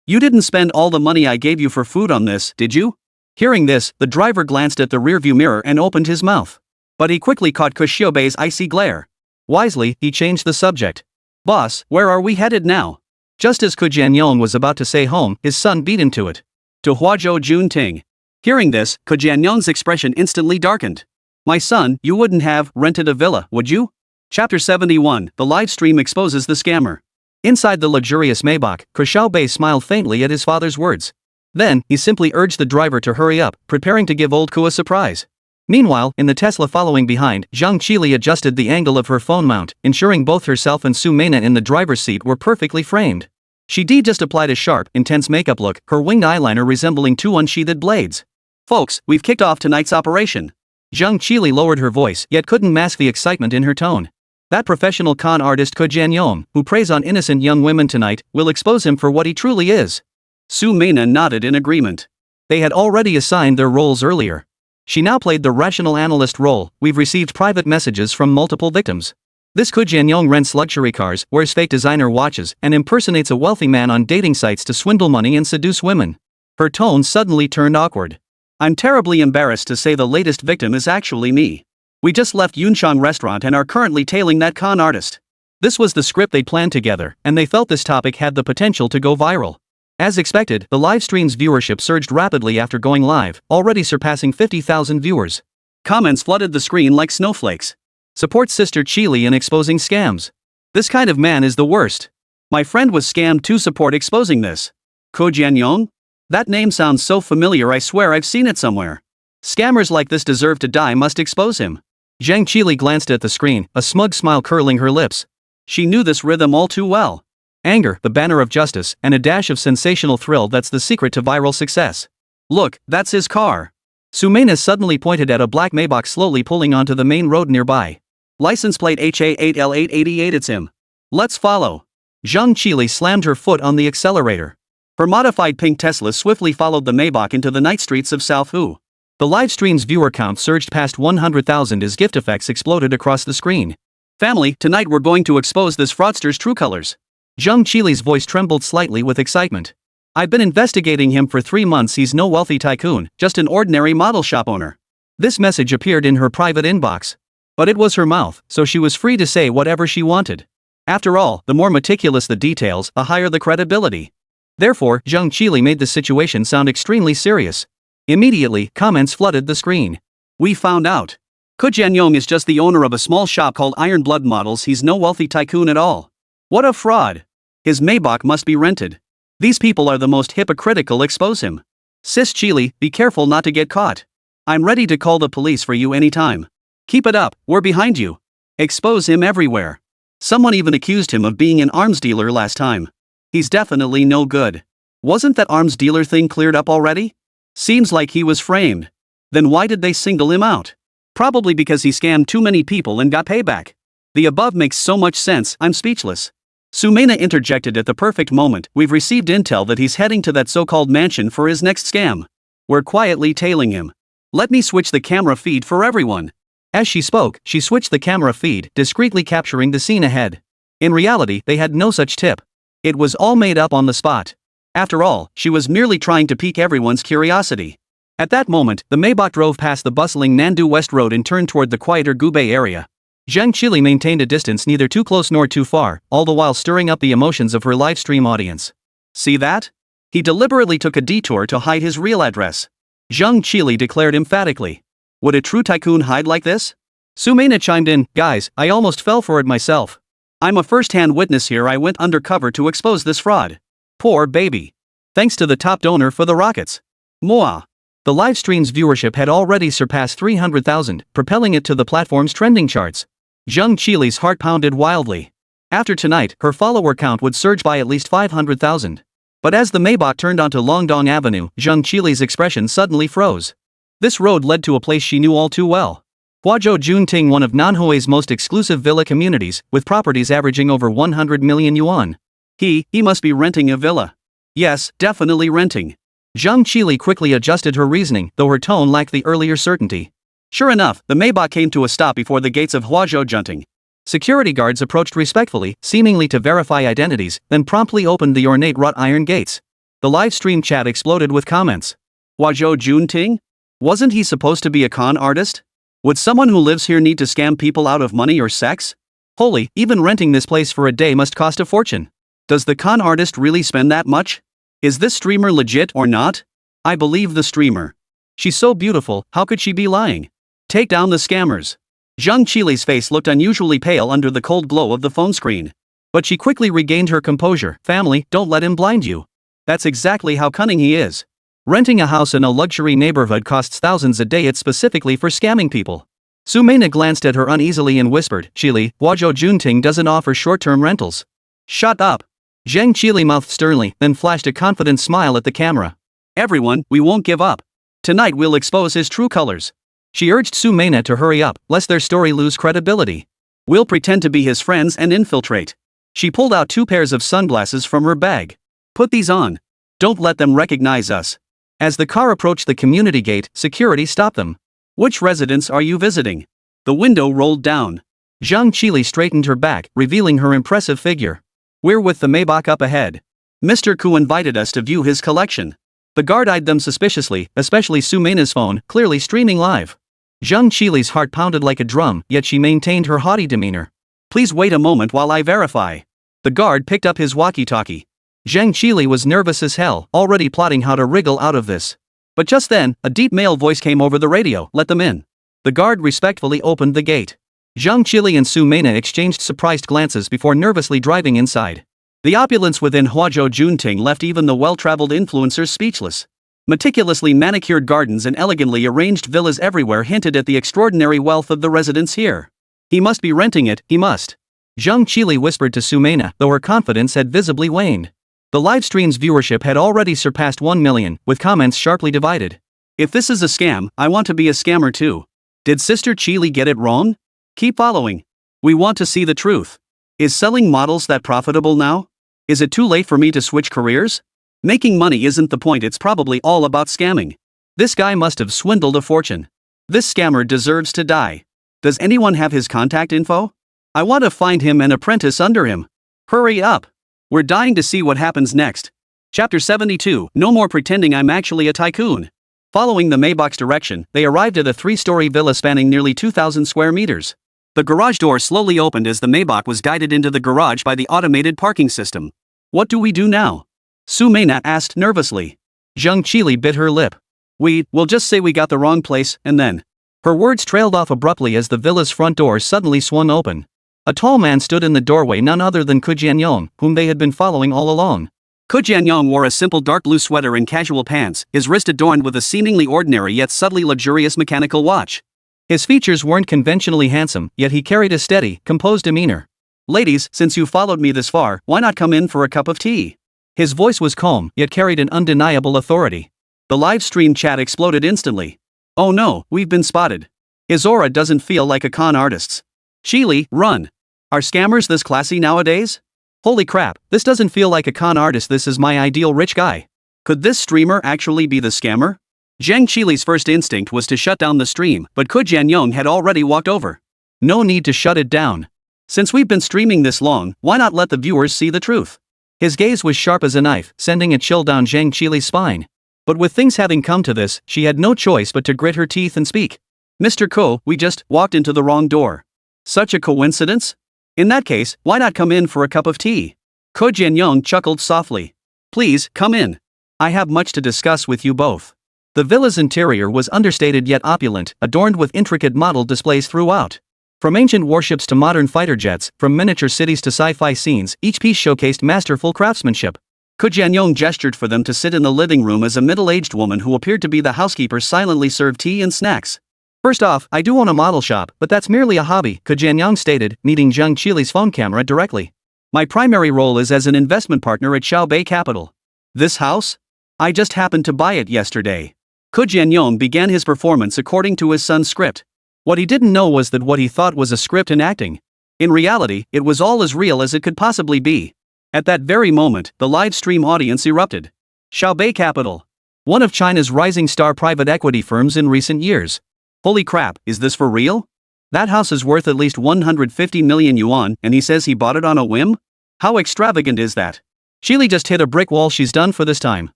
You didn't spend all the money I gave you for food on this, did you? Hearing this, the driver glanced at the rearview mirror and opened his mouth. But he quickly caught Ke Xiaobei's icy glare. Wisely, he changed the subject. Boss, where are we headed now? Just as Ke Jianyong was about to say home, his son beat him to it. To Huazhou Junting. Hearing this, Ke Jianyong's expression instantly darkened. My son, you wouldn't have rented a villa, would you? Chapter 71, the live stream exposes the scammer. Inside the luxurious Maybach, Ke Xiaobei smiled faintly at his father's words. Then, he simply urged the driver to hurry up, preparing to give old Ku a surprise. Meanwhile, in the Tesla following behind, Zhang Qili adjusted the angle of her phone mount, ensuring both herself and Sunmmary in the driver's seat were perfectly framed. She just applied a sharp, intense makeup look, her winged eyeliner resembling two unsheathed blades. Folks, we've kicked off tonight's operation. Zhang Qili lowered her voice, yet couldn't mask the excitement in her tone. That professional con artist Ke Jianyong, who preys on innocent young women tonight, will expose him for what he truly is. Sunmmary nodded in agreement. They had already assigned their roles earlier. She now played the rational analyst role. We've received private messages from multiple victims. This Ke Jianyong rents luxury cars, wears fake designer watches, and impersonates a wealthy man on dating sites to swindle money and seduce women. Her tone suddenly turned awkward. I'm terribly embarrassed to say the latest victim is actually me. We just left Yunchang restaurant and are currently tailing that con artist. This was the script they planned together, and they felt this topic had the potential to go viral. As expected, the live stream's viewership surged rapidly after going live, already surpassing 50,000 viewers. Comments flooded the screen like snowflakes. Support Sister Qili in exposing scams. This kind of man is the worst. My friend was scammed to support exposing this. Ke Jianyong? That name sounds so familiar, I swear I've seen it somewhere. Scammers like this deserve to die, must expose him. Zhang Qili glanced at the screen, a smug smile curling her lips. She knew this rhythm all too well. Anger, the banner of justice, and a dash of sensational thrill, that's the secret to viral success. Look, that's his car. Sunmmary suddenly pointed at a black Maybach slowly pulling onto the main road nearby. License plate HA8L888, it's him. Let's follow. Zhang Qili slammed her foot on the accelerator. Her modified pink Tesla swiftly followed the Maybach into the night streets of South Hu. The live stream's viewer count surged past 100,000 as gift effects exploded across the screen. Family, tonight we're going to expose this fraudster's true colors. Zhang Qili's voice trembled slightly with excitement. I've been investigating him for 3 months. He's no wealthy tycoon, just an ordinary model shop owner. This message appeared in her private inbox. But it was her mouth, so she was free to say whatever she wanted. After all, the more meticulous the details, the higher the credibility. Therefore, Zhang Qili made the situation sound extremely serious. Immediately, comments flooded the screen. We found out. Ke Jianyong is just the owner of a small shop called Iron Blood Models. He's no wealthy tycoon at all. What a fraud. His Maybach must be rented. These people are the most hypocritical. Expose him. Sis Qili, be careful not to get caught. I'm ready to call the police for you anytime. Keep it up, we're behind you. Expose him everywhere. Someone even accused him of being an arms dealer last time. He's definitely no good. Wasn't that arms dealer thing cleared up already? Seems like he was framed. Then why did they single him out? Probably because he scammed too many people and got payback. The above makes so much sense, I'm speechless. Sunmmary interjected at the perfect moment. We've received intel that he's heading to that so-called mansion for his next scam. We're quietly tailing him. Let me switch the camera feed for everyone. As she spoke, she switched the camera feed, discreetly capturing the scene ahead. In reality, they had no such tip. It was all made up on the spot. After all, she was merely trying to pique everyone's curiosity. At that moment, the Maybach drove past the bustling Nandu West Road and turned toward the quieter Gubei area. Zhang Qili maintained a distance neither too close nor too far, all the while stirring up the emotions of her livestream audience. See that? He deliberately took a detour to hide his real address. Zhang Qili declared emphatically. Would a true tycoon hide like this? Sunmmary chimed in, guys, I almost fell for it myself. I'm a first-hand witness here. I went undercover to expose this fraud. Poor baby. Thanks to the top donor for the rockets. Mwah. The livestream's viewership had already surpassed 300,000, propelling it to the platform's trending charts. Zhang Qili's heart pounded wildly. After tonight, her follower count would surge by at least 500,000. But as the Maybach turned onto Longdong Avenue, Zhang Qili's expression suddenly froze. This road led to a place she knew all too well. Huazhou Junting, one of Nanhui's most exclusive villa communities, with properties averaging over 100 million yuan. He must be renting a villa. Yes, definitely renting. Zhang Qili quickly adjusted her reasoning, though her tone lacked the earlier certainty. Sure enough, the Maybach came to a stop before the gates of Huazhou Junting. Security guards approached respectfully, seemingly to verify identities, then promptly opened the ornate wrought iron gates. The live stream chat exploded with comments. Huazhou Junting? Wasn't he supposed to be a con artist? Would someone who lives here need to scam people out of money or sex? Holy, even renting this place for a day must cost a fortune. Does the con artist really spend that much? Is this streamer legit or not? I believe the streamer. She's so beautiful, how could she be lying? Take down the scammers. Zhang Qili's face looked unusually pale under the cold glow of the phone screen. But she quickly regained her composure. Family, don't let him blind you. That's exactly how cunning he is. Renting a house in a luxury neighborhood costs thousands a day. It's specifically for scamming people. Sunmmary glanced at her uneasily and whispered, Qili, Huazhou Junting doesn't offer short-term rentals. Shut up. Zhang Qili mouthed sternly, then flashed a confident smile at the camera. Everyone, we won't give up. Tonight we'll expose his true colors. She urged Sunmmary to hurry up, lest their story lose credibility. We'll pretend to be his friends and infiltrate. She pulled out 2 pairs of sunglasses from her bag. Put these on. Don't let them recognize us. As the car approached the community gate, security stopped them. Which residence are you visiting? The window rolled down. Zhang Qili straightened her back, revealing her impressive figure. We're with the Maybach up ahead. Mr. Ku invited us to view his collection. The guard eyed them suspiciously, especially Sunmmari's phone, clearly streaming live. Zhang Qili's heart pounded like a drum, yet she maintained her haughty demeanor. Please wait a moment while I verify. The guard picked up his walkie-talkie. Zhang Qili was nervous as hell, already plotting how to wriggle out of this. But just then, a deep male voice came over the radio. Let them in. The guard respectfully opened the gate. Zhang Qili and Sunmmary exchanged surprised glances before nervously driving inside. The opulence within Huazhou Junting left even the well-traveled influencers speechless. Meticulously manicured gardens and elegantly arranged villas everywhere hinted at the extraordinary wealth of the residents here. He must be renting it, he must. Zhang Qili whispered to Sunmmary, though her confidence had visibly waned. The livestream's viewership had already surpassed 1 million, with comments sharply divided. If this is a scam, I want to be a scammer too. Did Sister Qili get it wrong? Keep following. We want to see the truth. Is selling models that profitable now? Is it too late for me to switch careers? Making money isn't the point, it's probably all about scamming. This guy must have swindled a fortune. This scammer deserves to die. Does anyone have his contact info? I want to find him and apprentice under him. Hurry up. We're dying to see what happens next. Chapter 72, No More Pretending I'm Actually a Tycoon. Following the Maybach's direction, they arrived at a 3-story villa spanning nearly 2,000 square meters. The garage door slowly opened as the Maybach was guided into the garage by the automated parking system. What do we do now? Sunmmary asked nervously. Zhang Qili bit her lip. We'll just say we got the wrong place, and then. Her words trailed off abruptly as the villa's front door suddenly swung open. A tall man stood in the doorway, none other than Ke Jianyong, whom they had been following all along. Ke Jianyong wore a simple dark blue sweater and casual pants, his wrist adorned with a seemingly ordinary yet subtly luxurious mechanical watch. His features weren't conventionally handsome, yet he carried a steady, composed demeanor. Ladies, since you followed me this far, why not come in for a cup of tea? His voice was calm, yet carried an undeniable authority. The live stream chat exploded instantly. Oh no, we've been spotted. His aura doesn't feel like a con artist's. Qili, run. Are scammers this classy nowadays? Holy crap, this doesn't feel like a con artist, this is my ideal rich guy. Could this streamer actually be the scammer? Zhang Qili's first instinct was to shut down the stream, but Ke Jianyong had already walked over. No need to shut it down. Since we've been streaming this long, why not let the viewers see the truth? His gaze was sharp as a knife, sending a chill down Zhang Qili's spine. But with things having come to this, she had no choice but to grit her teeth and speak. Mr. Ko, we just walked into the wrong door. Such a coincidence? In that case, why not come in for a cup of tea? Ke Jianyong chuckled softly. Please, come in. I have much to discuss with you both. The villa's interior was understated yet opulent, adorned with intricate model displays throughout. From ancient warships to modern fighter jets, from miniature cities to sci-fi scenes, each piece showcased masterful craftsmanship. Ke Jianyong gestured for them to sit in the living room as a middle-aged woman who appeared to be the housekeeper silently served tea and snacks. First off, I do own a model shop, but that's merely a hobby, Ke Jianyong stated, meeting Zhang Qili's phone camera directly. My primary role is as an investment partner at Xiaobei Capital. This house? I just happened to buy it yesterday. Ke Jianyong began his performance according to his son's script. What he didn't know was that what he thought was a script and acting. In reality, it was all as real as it could possibly be. At that very moment, the live stream audience erupted. Xiaobei Capital. One of China's rising star private equity firms in recent years. Holy crap, is this for real? That house is worth at least 150 million yuan, and he says he bought it on a whim? How extravagant is that? Qili just hit a brick wall, she's done for this time.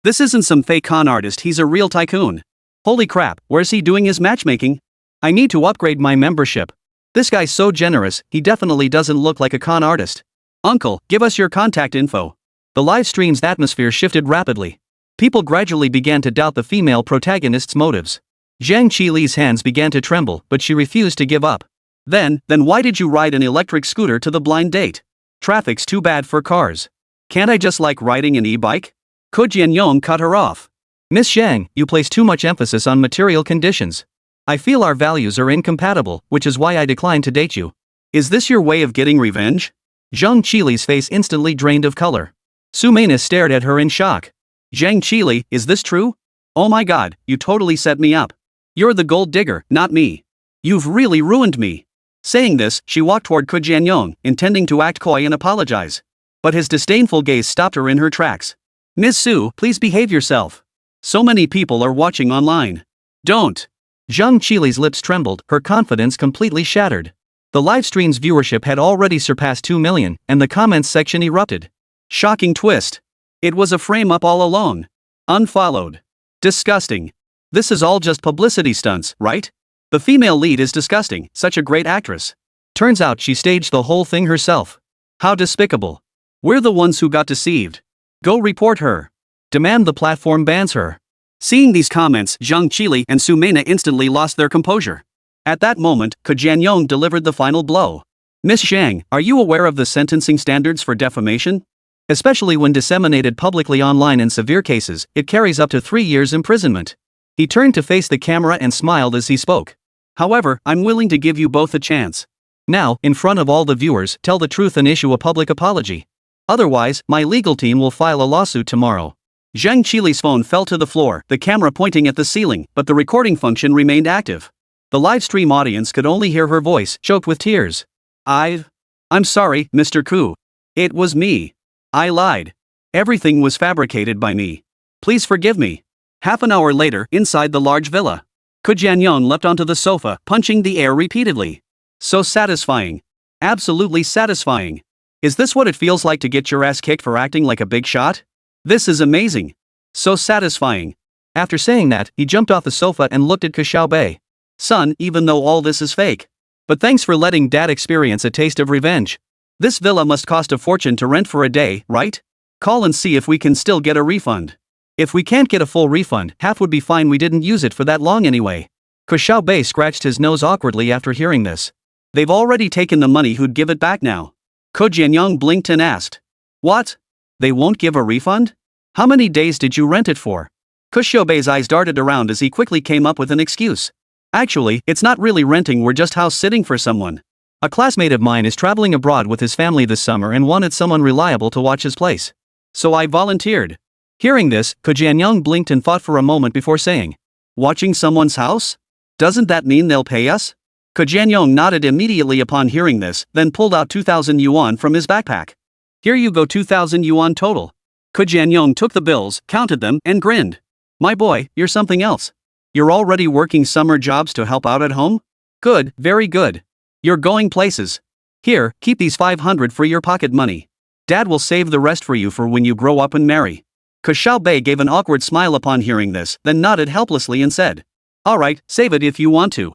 This isn't some fake con artist, he's a real tycoon. Holy crap, where's he doing his matchmaking? I need to upgrade my membership. This guy's so generous, he definitely doesn't look like a con artist. Uncle, give us your contact info. The live stream's atmosphere shifted rapidly. People gradually began to doubt the female protagonist's motives. Zhang Qili's hands began to tremble, but she refused to give up. Then why did you ride an electric scooter to the blind date? Traffic's too bad for cars. Can't I just like riding an e-bike? Ke Jianyong cut her off. Miss Zhang, you place too much emphasis on material conditions. I feel our values are incompatible, which is why I decline to date you. Is this your way of getting revenge? Zhang Qili's face instantly drained of color. Sunmmary stared at her in shock. Zhang Qili, is this true? Oh my god, you totally set me up. You're the gold digger, not me. You've really ruined me. Saying this, she walked toward Ke Jianyong, intending to act coy and apologize. But his disdainful gaze stopped her in her tracks. Ms. Su, please behave yourself. So many people are watching online. Don't. Zhang Qili's lips trembled, her confidence completely shattered. The live stream's viewership had already surpassed 2 million, and the comments section erupted. Shocking twist. It was a frame-up all along. Unfollowed. Disgusting. This is all just publicity stunts, right? The female lead is disgusting, such a great actress. Turns out she staged the whole thing herself. How despicable. We're the ones who got deceived. Go report her. Demand the platform bans her. Seeing these comments, Zhang Qili and Sunmmary instantly lost their composure. At that moment, Ke Jianyong delivered the final blow. Miss Zhang, are you aware of the sentencing standards for defamation? Especially when disseminated publicly online in severe cases, it carries up to 3 years imprisonment. He turned to face the camera and smiled as he spoke. However, I'm willing to give you both a chance. Now, in front of all the viewers, tell the truth and issue a public apology. Otherwise, my legal team will file a lawsuit tomorrow. Zhang Qili's phone fell to the floor, the camera pointing at the ceiling, but the recording function remained active. The live stream audience could only hear her voice, choked with tears. I'm sorry, Mr. Ku. It was me. I lied. Everything was fabricated by me. Please forgive me. Half an hour later, inside the large villa, Ke Jianyong leapt onto the sofa, punching the air repeatedly. So satisfying. Absolutely satisfying. Is this what it feels like to get your ass kicked for acting like a big shot? This is amazing. So satisfying. After saying that, he jumped off the sofa and looked at Ke Xiaobei. Son, even though all this is fake, But thanks for letting Dad experience a taste of revenge. This villa must cost a fortune to rent for a day, right? Call and see if we can still get a refund. If we can't get a full refund, half would be fine, we didn't use it for that long anyway. Ke Xiaobei scratched his nose awkwardly after hearing this. They've already taken the money, who'd give it back now? Jianyong blinked and asked. What? They won't give a refund? How many days did you rent it for? Ke Xiaobei's eyes darted around as he quickly came up with an excuse. Actually, it's not really renting, we're just house sitting for someone. A classmate of mine is traveling abroad with his family this summer and wanted someone reliable to watch his place. So I volunteered. Hearing this, Jianyong blinked and thought for a moment before saying, watching someone's house? Doesn't that mean they'll pay us? Jianyong nodded immediately upon hearing this, then pulled out 2,000 yuan from his backpack. Here you go, 2,000 yuan total. Jianyong took the bills, counted them, and grinned. My boy, you're something else. You're already working summer jobs to help out at home? Good, very good. You're going places. Here, keep these 500 for your pocket money. Dad will save the rest for you for when you grow up and marry. Ke Xiaobei gave an awkward smile upon hearing this, then nodded helplessly and said, alright, save it if you want to.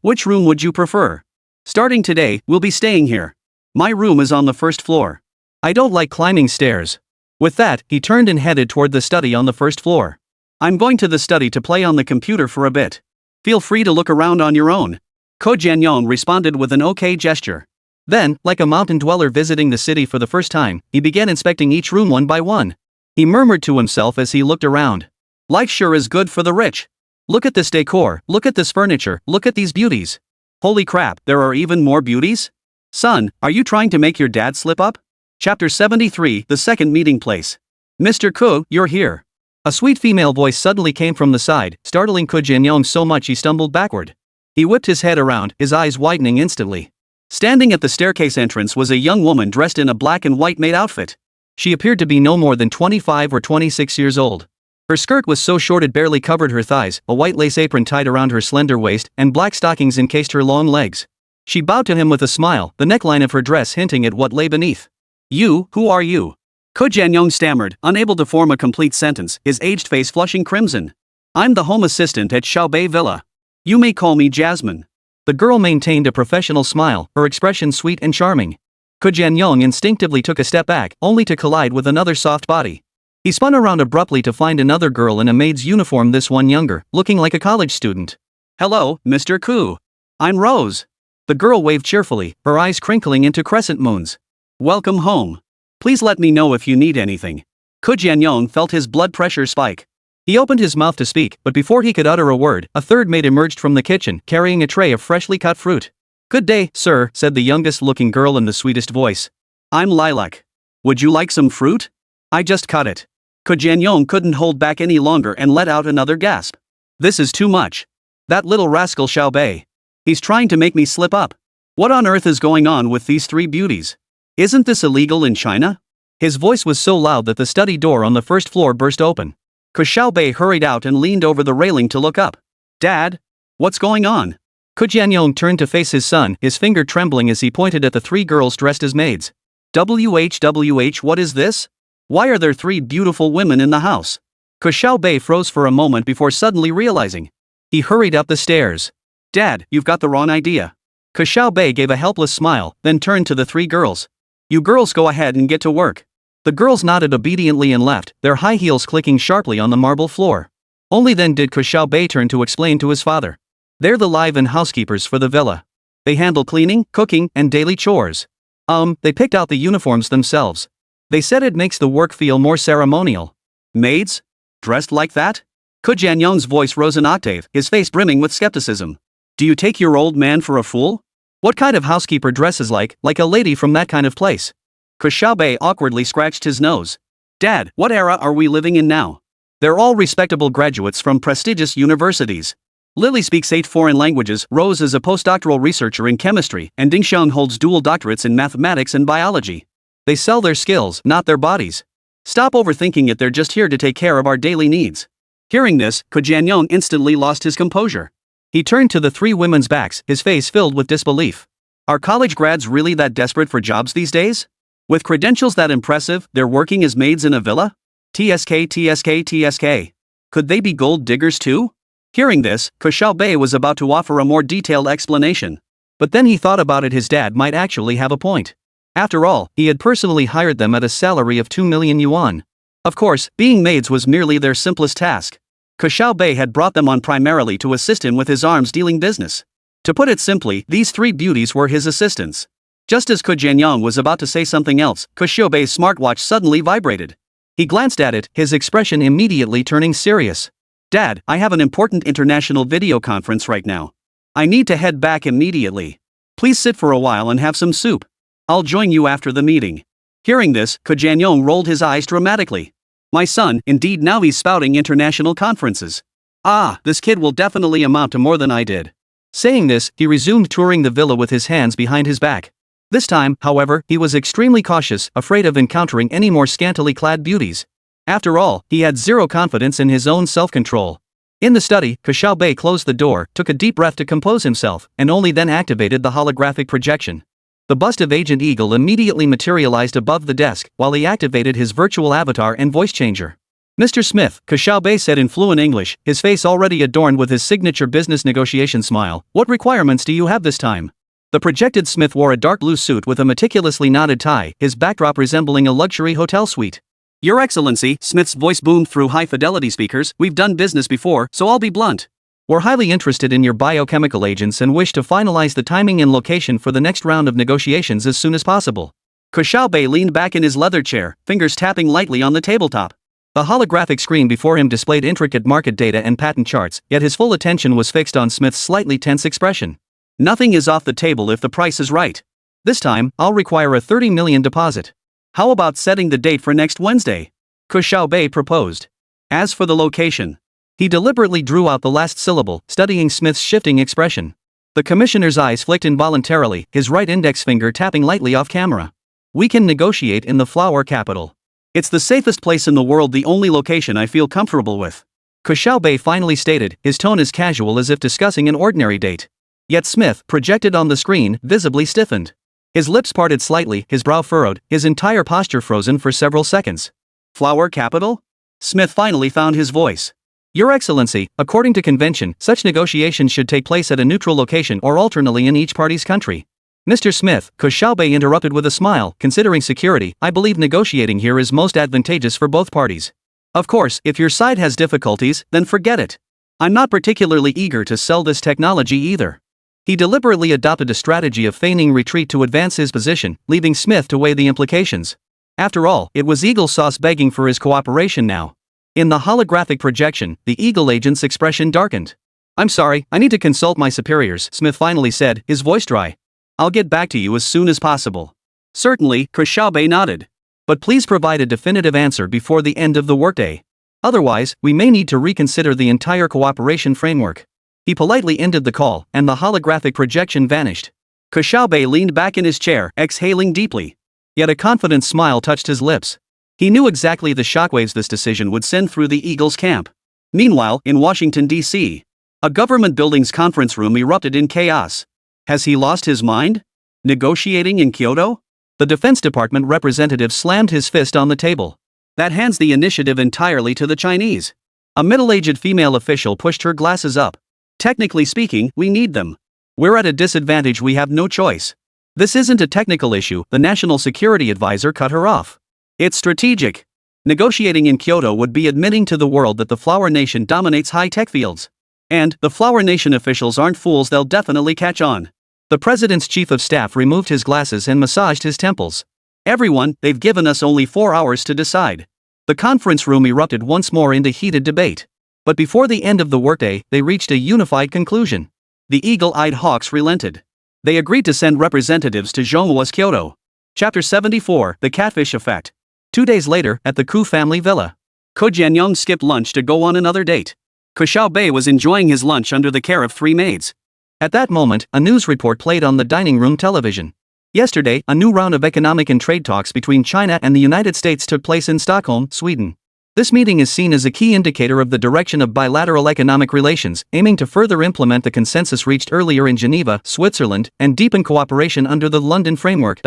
Which room would you prefer? Starting today, we'll be staying here. My room is on the first floor. I don't like climbing stairs. With that, he turned and headed toward the study on the first floor. I'm going to the study to play on the computer for a bit. Feel free to look around on your own. Jianyong responded with an okay gesture. Then, like a mountain dweller visiting the city for the first time, he began inspecting each room one by one. He murmured to himself as he looked around. Life sure is good for the rich. Look at this decor, look at this furniture, look at these beauties. Holy crap, there are even more beauties? Son, are you trying to make your dad slip up? Chapter 73, The Second Meeting Place. Mr. Ke, you're here. A sweet female voice suddenly came from the side, startling Jianyong so much he stumbled backward. He whipped his head around, his eyes widening instantly. Standing at the staircase entrance was a young woman dressed in a black and white maid outfit. She appeared to be no more than 25 or 26 years old. Her skirt was so short it barely covered her thighs, a white lace apron tied around her slender waist, and black stockings encased her long legs. She bowed to him with a smile, the neckline of her dress hinting at what lay beneath. You, who are you? Jianyong stammered, unable to form a complete sentence, his aged face flushing crimson. I'm the home assistant at Xiaobei Villa. You may call me Jasmine. The girl maintained a professional smile, her expression sweet and charming. Jianyong instinctively took a step back, only to collide with another soft body. He spun around abruptly to find another girl in a maid's uniform, this one younger, looking like a college student. Hello, Mr. Ke. I'm Rose. The girl waved cheerfully, her eyes crinkling into crescent moons. Welcome home. Please let me know if you need anything. Jianyong felt his blood pressure spike. He opened his mouth to speak, but before he could utter a word, a third maid emerged from the kitchen, carrying a tray of freshly cut fruit. Good day, sir, said the youngest-looking girl in the sweetest voice. I'm Lilac. Would you like some fruit? I just cut it. Jianyong couldn't hold back any longer and let out another gasp. This is too much. That little rascal Xiaobei. He's trying to make me slip up. What on earth is going on with these three beauties? Isn't this illegal in China? His voice was so loud that the study door on the first floor burst open. Ke Xiaobei hurried out and leaned over the railing to look up. Dad? What's going on? Jianyong turned to face his son, his finger trembling as he pointed at the three girls dressed as maids. WH, what is this? Why are there three beautiful women in the house? Ke Xiaobei froze for a moment before suddenly realizing. He hurried up the stairs. Dad, you've got the wrong idea. Ke Xiaobei gave a helpless smile, then turned to the three girls. You girls go ahead and get to work. The girls nodded obediently and left, their high heels clicking sharply on the marble floor. Only then did Ke Xiaobei turn to explain to his father. They're the live-in housekeepers for the villa. They handle cleaning, cooking, and daily chores. They picked out the uniforms themselves. They said it makes the work feel more ceremonial. Maids? Dressed like that? Jianyong's voice rose an octave, his face brimming with skepticism. Do you take your old man for a fool? What kind of housekeeper dresses like a lady from that kind of place? Ke Xiaobei awkwardly scratched his nose. Dad, what era are we living in now? They're all respectable graduates from prestigious universities. Lily speaks 8 foreign languages, Rose is a postdoctoral researcher in chemistry, and Dingxiang holds dual doctorates in mathematics and biology. They sell their skills, not their bodies. Stop overthinking it, they're just here to take care of our daily needs. Hearing this, Jianyong instantly lost his composure. He turned to the three women's backs, his face filled with disbelief. Are college grads really that desperate for jobs these days? With credentials that impressive, they're working as maids in a villa? TSK. Could they be gold diggers too? Hearing this, Ke Xiaobei was about to offer a more detailed explanation. But then he thought about it, his dad might actually have a point. After all, he had personally hired them at a salary of 2 million yuan. Of course, being maids was merely their simplest task. Ke Xiaobei had brought them on primarily to assist him with his arms dealing business. To put it simply, these three beauties were his assistants. Just as Jianyong was about to say something else, Ke Xiaobei's smartwatch suddenly vibrated. He glanced at it, his expression immediately turning serious. Dad, I have an important international video conference right now. I need to head back immediately. Please sit for a while and have some soup. I'll join you after the meeting. Hearing this, Jianyong rolled his eyes dramatically. My son, indeed now he's spouting international conferences. Ah, this kid will definitely amount to more than I did. Saying this, he resumed touring the villa with his hands behind his back. This time, however, he was extremely cautious, afraid of encountering any more scantily clad beauties. After all, he had zero confidence in his own self-control. In the study, Ke Xiaobei closed the door, took a deep breath to compose himself, and only then activated the holographic projection. The bust of Agent Eagle immediately materialized above the desk, while he activated his virtual avatar and voice changer. Mr. Smith, Ke Xiaobei said in fluent English, his face already adorned with his signature business negotiation smile. What requirements do you have this time? The projected Smith wore a dark blue suit with a meticulously knotted tie, his backdrop resembling a luxury hotel suite. Your Excellency, Smith's voice boomed through high-fidelity speakers, we've done business before, so I'll be blunt. We're highly interested in your biochemical agents and wish to finalize the timing and location for the next round of negotiations as soon as possible. Ke Xiaobei leaned back in his leather chair, fingers tapping lightly on the tabletop. The holographic screen before him displayed intricate market data and patent charts, yet his full attention was fixed on Smith's slightly tense expression. Nothing is off the table if the price is right. This time, I'll require a 30 million deposit. How about setting the date for next Wednesday? Ke Xiaobei proposed. As for the location, he deliberately drew out the last syllable, studying Smith's shifting expression. The commissioner's eyes flicked involuntarily, his right index finger tapping lightly off camera. We can negotiate in the flower capital. It's the safest place in the world, the only location I feel comfortable with. Ke Xiaobei finally stated, his tone as casual as if discussing an ordinary date. Yet Smith, projected on the screen, visibly stiffened. His lips parted slightly, his brow furrowed, his entire posture frozen for several seconds. Flower capital? Smith finally found his voice. Your Excellency, according to convention, such negotiations should take place at a neutral location or alternately in each party's country. Mr. Smith, Ke Xiaobei interrupted with a smile, considering security, I believe negotiating here is most advantageous for both parties. Of course, if your side has difficulties, then forget it. I'm not particularly eager to sell this technology either. He deliberately adopted a strategy of feigning retreat to advance his position, leaving Smith to weigh the implications. After all, it was Eagle Sauce begging for his cooperation now. In the holographic projection, the Eagle agent's expression darkened. I'm sorry, I need to consult my superiors, Smith finally said, his voice dry. I'll get back to you as soon as possible. Certainly, Ke Xiaobei nodded. But please provide a definitive answer before the end of the workday. Otherwise, we may need to reconsider the entire cooperation framework. He politely ended the call, and the holographic projection vanished. Ke Xiaobei leaned back in his chair, exhaling deeply. Yet a confident smile touched his lips. He knew exactly the shockwaves this decision would send through the Eagles' camp. Meanwhile, in Washington, D.C., a government building's conference room erupted in chaos. Has he lost his mind? Negotiating in Kyoto? The Defense Department representative slammed his fist on the table. That hands the initiative entirely to the Chinese. A middle-aged female official pushed her glasses up. Technically speaking, we need them. We're at a disadvantage, we have no choice. This isn't a technical issue, the National Security Advisor cut her off. It's strategic. Negotiating in Kyoto would be admitting to the world that the Flower Nation dominates high-tech fields. And, the Flower Nation officials aren't fools, they'll definitely catch on. The president's chief of staff removed his glasses and massaged his temples. Everyone, they've given us only 4 hours to decide. The conference room erupted once more into heated debate. But before the end of the workday, they reached a unified conclusion. The eagle-eyed hawks relented. They agreed to send representatives to Zhonghua's Kyoto. Chapter 74, The Catfish Effect. 2 days later, at the Ku family villa, Jianyong skipped lunch to go on another date. Ke Xiaobei was enjoying his lunch under the care of 3 maids. At that moment, a news report played on the dining room television. Yesterday, a new round of economic and trade talks between China and the United States took place in Stockholm, Sweden. This meeting is seen as a key indicator of the direction of bilateral economic relations, aiming to further implement the consensus reached earlier in Geneva, Switzerland, and deepen cooperation under the London Framework.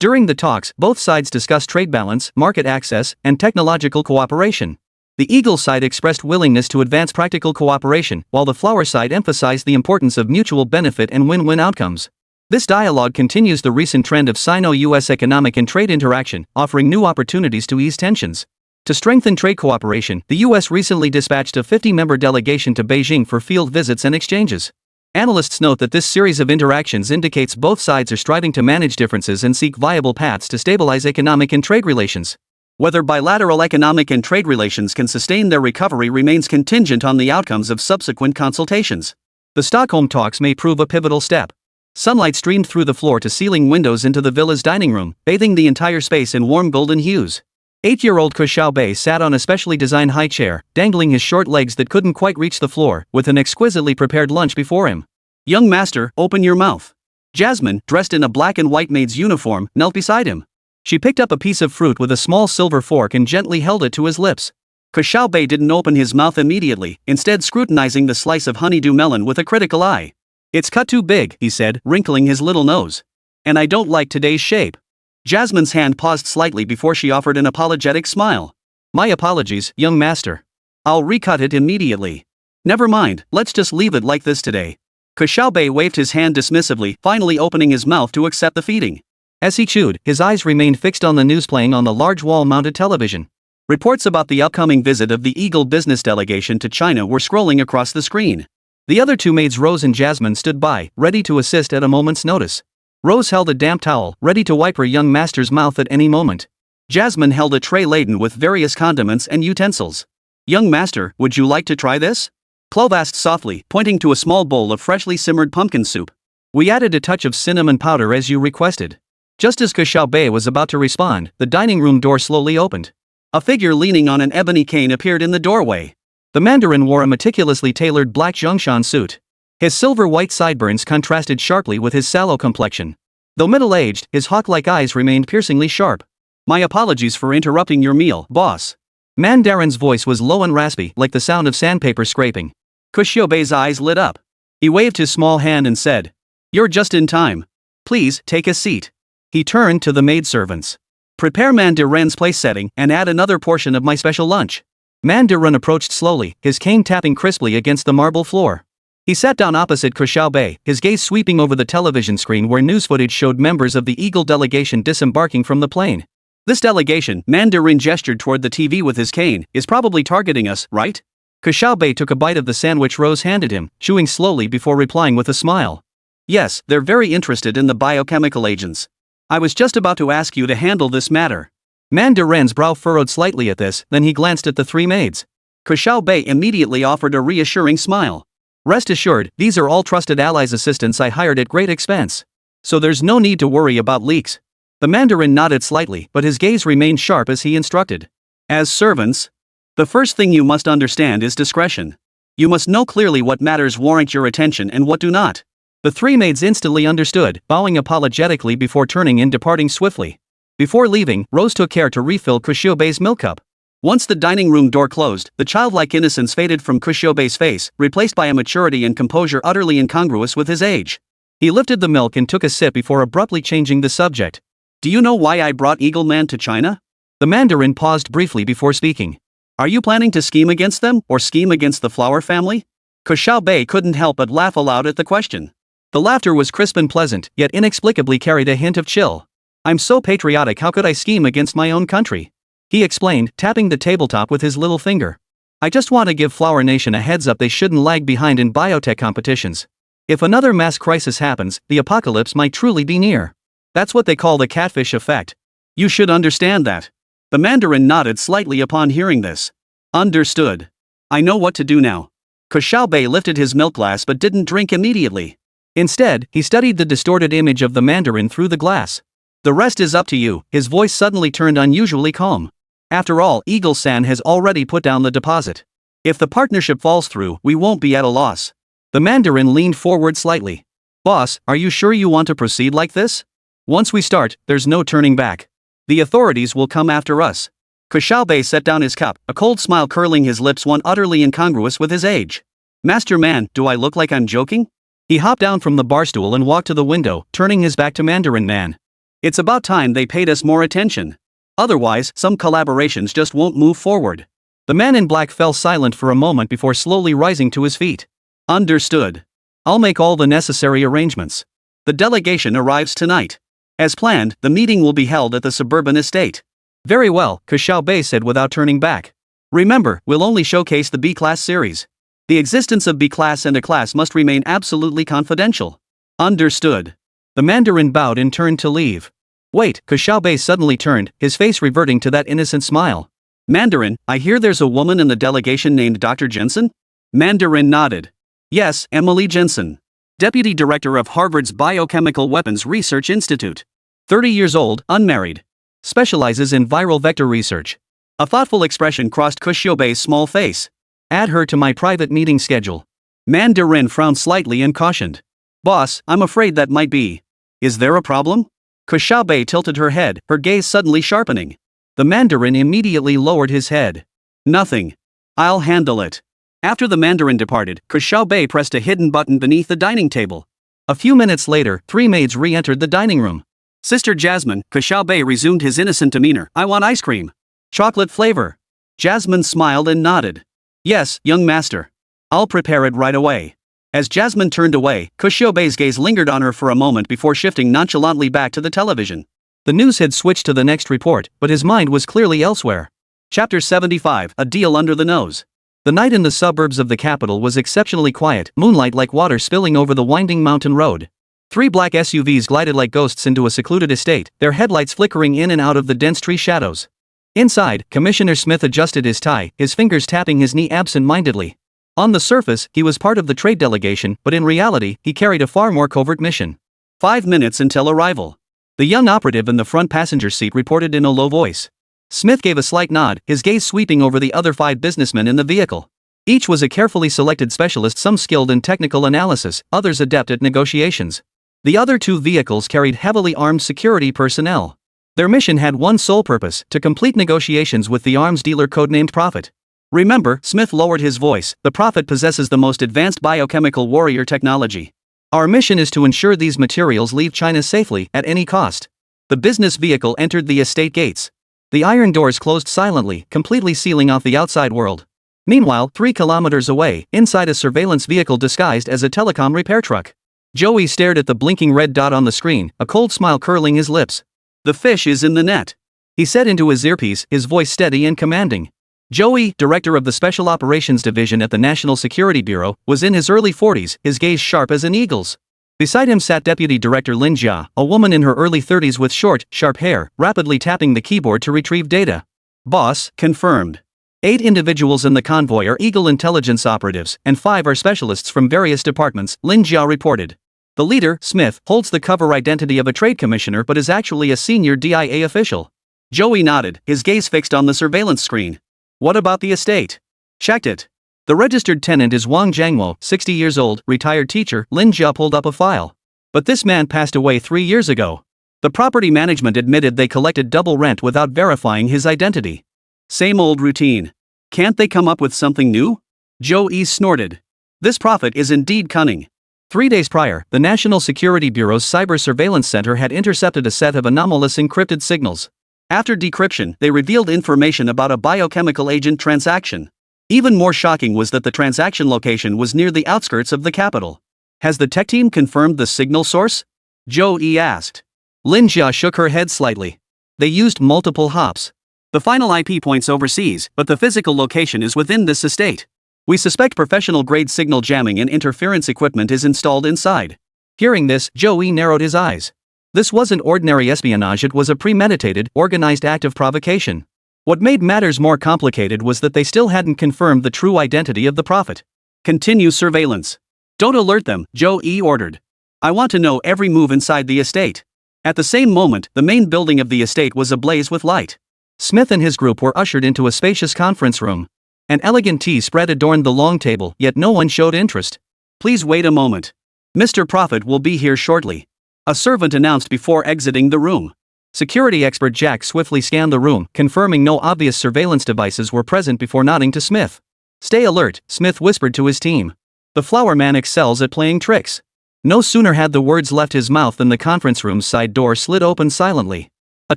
During the talks, both sides discussed trade balance, market access, and technological cooperation. The Eagle side expressed willingness to advance practical cooperation, while the Flower side emphasized the importance of mutual benefit and win-win outcomes. This dialogue continues the recent trend of Sino-US economic and trade interaction, offering new opportunities to ease tensions. To strengthen trade cooperation, the US recently dispatched a 50-member delegation to Beijing for field visits and exchanges. Analysts note that this series of interactions indicates both sides are striving to manage differences and seek viable paths to stabilize economic and trade relations. Whether bilateral economic and trade relations can sustain their recovery remains contingent on the outcomes of subsequent consultations. The Stockholm talks may prove a pivotal step. Sunlight streamed through the floor-to-ceiling windows into the villa's dining room, bathing the entire space in warm golden hues. 8-year-old Ke Xiaobei sat on a specially designed high chair, dangling his short legs that couldn't quite reach the floor, with an exquisitely prepared lunch before him. "Young master, open your mouth." Jasmine, dressed in a black and white maid's uniform, knelt beside him. She picked up a piece of fruit with a small silver fork and gently held it to his lips. Ke Xiaobei didn't open his mouth immediately, instead scrutinizing the slice of honeydew melon with a critical eye. "It's cut too big," he said, wrinkling his little nose. "And I don't like today's shape." Jasmine's hand paused slightly before she offered an apologetic smile. "My apologies, young master. I'll recut it immediately." "Never mind, let's just leave it like this today." Ke Xiaobei waved his hand dismissively, finally opening his mouth to accept the feeding. As he chewed, his eyes remained fixed on the news playing on the large wall-mounted television. Reports about the upcoming visit of the Eagle business delegation to China were scrolling across the screen. The other two maids, Rose and Jasmine, stood by, ready to assist at a moment's notice. Rose held a damp towel, ready to wipe her young master's mouth at any moment. Jasmine held a tray laden with various condiments and utensils. "Young master, would you like to try this?" Clove asked softly, pointing to a small bowl of freshly simmered pumpkin soup. "We added a touch of cinnamon powder as you requested." Just as Ke Xiaobei was about to respond, the dining room door slowly opened. A figure leaning on an ebony cane appeared in the doorway. The Mandarin wore a meticulously tailored black Zhongshan suit. His silver-white sideburns contrasted sharply with his sallow complexion. Though middle-aged, his hawk-like eyes remained piercingly sharp. "My apologies for interrupting your meal, boss." Mandarin's voice was low and raspy, like the sound of sandpaper scraping. Ke Xiaobei's eyes lit up. He waved his small hand and said, "You're just in time. Please, take a seat." He turned to the maidservants. "Prepare Mandarin's place setting and add another portion of my special lunch." Mandarin approached slowly, his cane tapping crisply against the marble floor. He sat down opposite Ke Xiaobei, his gaze sweeping over the television screen where news footage showed members of the Eagle delegation disembarking from the plane. "This delegation," Mandarin gestured toward the TV with his cane, "is probably targeting us, right?" Ke Xiaobei took a bite of the sandwich Rose handed him, chewing slowly before replying with a smile. "Yes, they're very interested in the biochemical agents. I was just about to ask you to handle this matter." Mandarin's brow furrowed slightly at this, then he glanced at the three maids. Ke Xiaobei immediately offered a reassuring smile. "Rest assured, these are all trusted allies, assistants I hired at great expense. So there's no need to worry about leaks." The Mandarin nodded slightly, but his gaze remained sharp as he instructed. "As servants, the first thing you must understand is discretion. You must know clearly what matters warrant your attention and what do not." The three maids instantly understood, bowing apologetically before turning and departing swiftly. Before leaving, Rose took care to refill Ke Xiaobei's milk cup. Once the dining room door closed, the childlike innocence faded from Ke Xiaobei's face, replaced by a maturity and composure utterly incongruous with his age. He lifted the milk and took a sip before abruptly changing the subject. "Do you know why I brought Eagle Man to China?" The Mandarin paused briefly before speaking. "Are you planning to scheme against them, or scheme against the Flower family?" Ke Xiaobei couldn't help but laugh aloud at the question. The laughter was crisp and pleasant, yet inexplicably carried a hint of chill. "I'm so patriotic, how could I scheme against my own country?" he explained, tapping the tabletop with his little finger. "I just want to give Flower Nation a heads up they shouldn't lag behind in biotech competitions. If another mass crisis happens, the apocalypse might truly be near. That's what they call the catfish effect. You should understand that." The Mandarin nodded slightly upon hearing this. "Understood. I know what to do now." Ke Xiaobei lifted his milk glass but didn't drink immediately. Instead, he studied the distorted image of the Mandarin through the glass. "The rest is up to you." His voice suddenly turned unusually calm. "After all, Eagle-san has already put down the deposit. If the partnership falls through, we won't be at a loss." The Mandarin leaned forward slightly. "Boss, are you sure you want to proceed like this? Once we start, there's no turning back. The authorities will come after us." Ke Xiaobei set down his cup, a cold smile curling his lips, one utterly incongruous with his age. "Master Man, do I look like I'm joking?" He hopped down from the barstool and walked to the window, turning his back to Mandarin Man. "It's about time they paid us more attention. Otherwise, some collaborations just won't move forward." The man in black fell silent for a moment before slowly rising to his feet. "Understood. I'll make all the necessary arrangements." The delegation arrives tonight. As planned, the meeting will be held at the suburban estate. Very well, Ke Xiaobei said without turning back. Remember, we'll only showcase the B-class series. The existence of B-class and A-class must remain absolutely confidential. Understood. The Mandarin bowed and turned to leave. Wait, Ke Xiaobei suddenly turned, his face reverting to that innocent smile. Mandarin, I hear there's a woman in the delegation named Dr. Jensen? Mandarin nodded. Yes, Emily Jensen. Deputy Director of Harvard's Biochemical Weapons Research Institute. 30 years old, unmarried. Specializes in viral vector research. A thoughtful expression crossed Ke Xiaobei's small face. Add her to my private meeting schedule. Mandarin frowned slightly and cautioned. Boss, I'm afraid that might be. Is there a problem? Ke Xiaobei tilted her head, her gaze suddenly sharpening. The Mandarin immediately lowered his head. Nothing. I'll handle it. After the Mandarin departed, Ke Xiaobei pressed a hidden button beneath the dining table. A few minutes later, 3 maids re-entered the dining room. Sister Jasmine, Ke Xiaobei resumed his innocent demeanor. I want ice cream. Chocolate flavor. Jasmine smiled and nodded. Yes, young master. I'll prepare it right away. As Jasmine turned away, Ke Xiaobei's gaze lingered on her for a moment before shifting nonchalantly back to the television. The news had switched to the next report, but his mind was clearly elsewhere. Chapter 75, A Deal Under the Nose. The night in the suburbs of the capital was exceptionally quiet, moonlight like water spilling over the winding mountain road. 3 black SUVs glided like ghosts into a secluded estate, their headlights flickering in and out of the dense tree shadows. Inside, Commissioner Smith adjusted his tie, his fingers tapping his knee absent-mindedly. On the surface, he was part of the trade delegation, but in reality, he carried a far more covert mission. 5 minutes until arrival. The young operative in the front passenger seat reported in a low voice. Smith gave a slight nod, his gaze sweeping over the other 5 businessmen in the vehicle. Each was a carefully selected specialist, some skilled in technical analysis, others adept at negotiations. The other 2 vehicles carried heavily armed security personnel. Their mission had one sole purpose, to complete negotiations with the arms dealer codenamed Prophet. Remember, Smith lowered his voice, the Prophet possesses the most advanced biochemical warrior technology. Our mission is to ensure these materials leave China safely, at any cost. The business vehicle entered the estate gates. The iron doors closed silently, completely sealing off the outside world. Meanwhile, 3 kilometers away, inside a surveillance vehicle disguised as a telecom repair truck. Joey stared at the blinking red dot on the screen, a cold smile curling his lips. The fish is in the net, he said into his earpiece, his voice steady and commanding. Joey, director of the Special Operations Division at the National Security Bureau, was in his early 40s, his gaze sharp as an eagle's. Beside him sat Deputy Director Lin Jia, a woman in her early 30s with short, sharp hair, rapidly tapping the keyboard to retrieve data. Boss, confirmed. 8 individuals in the convoy are Eagle intelligence operatives, and 5 are specialists from various departments, Lin Jia reported. The leader, Smith, holds the cover identity of a trade commissioner but is actually a senior DIA official. Joey nodded, his gaze fixed on the surveillance screen. What about the estate? Checked it. The registered tenant is Wang Jiangwo, 60 years old, retired teacher. Lin Jia pulled up a file. But this man passed away 3 years ago. The property management admitted they collected double rent without verifying his identity. Same old routine. Can't they come up with something new? Joey snorted. This Prophet is indeed cunning. 3 days prior, the National Security Bureau's Cyber Surveillance Center had intercepted a set of anomalous encrypted signals. After decryption, they revealed information about a biochemical agent transaction. Even more shocking was that the transaction location was near the outskirts of the capital. Has the tech team confirmed the signal source? Joey asked. Lin Jia shook her head slightly. They used multiple hops. The final IP points overseas, but the physical location is within this estate. We suspect professional-grade signal jamming and interference equipment is installed inside. Hearing this, Joey narrowed his eyes. This wasn't ordinary espionage, it was a premeditated, organized act of provocation. What made matters more complicated was that they still hadn't confirmed the true identity of the Prophet. Continue surveillance. Don't alert them, Joey ordered. I want to know every move inside the estate. At the same moment, the main building of the estate was ablaze with light. Smith and his group were ushered into a spacious conference room. An elegant tea spread adorned the long table, yet no one showed interest. Please wait a moment. Mr. Prophet will be here shortly. A servant announced before exiting the room. Security expert Jack swiftly scanned the room, confirming no obvious surveillance devices were present before nodding to Smith. Stay alert, Smith whispered to his team. The flower man excels at playing tricks. No sooner had the words left his mouth than the conference room's side door slid open silently. A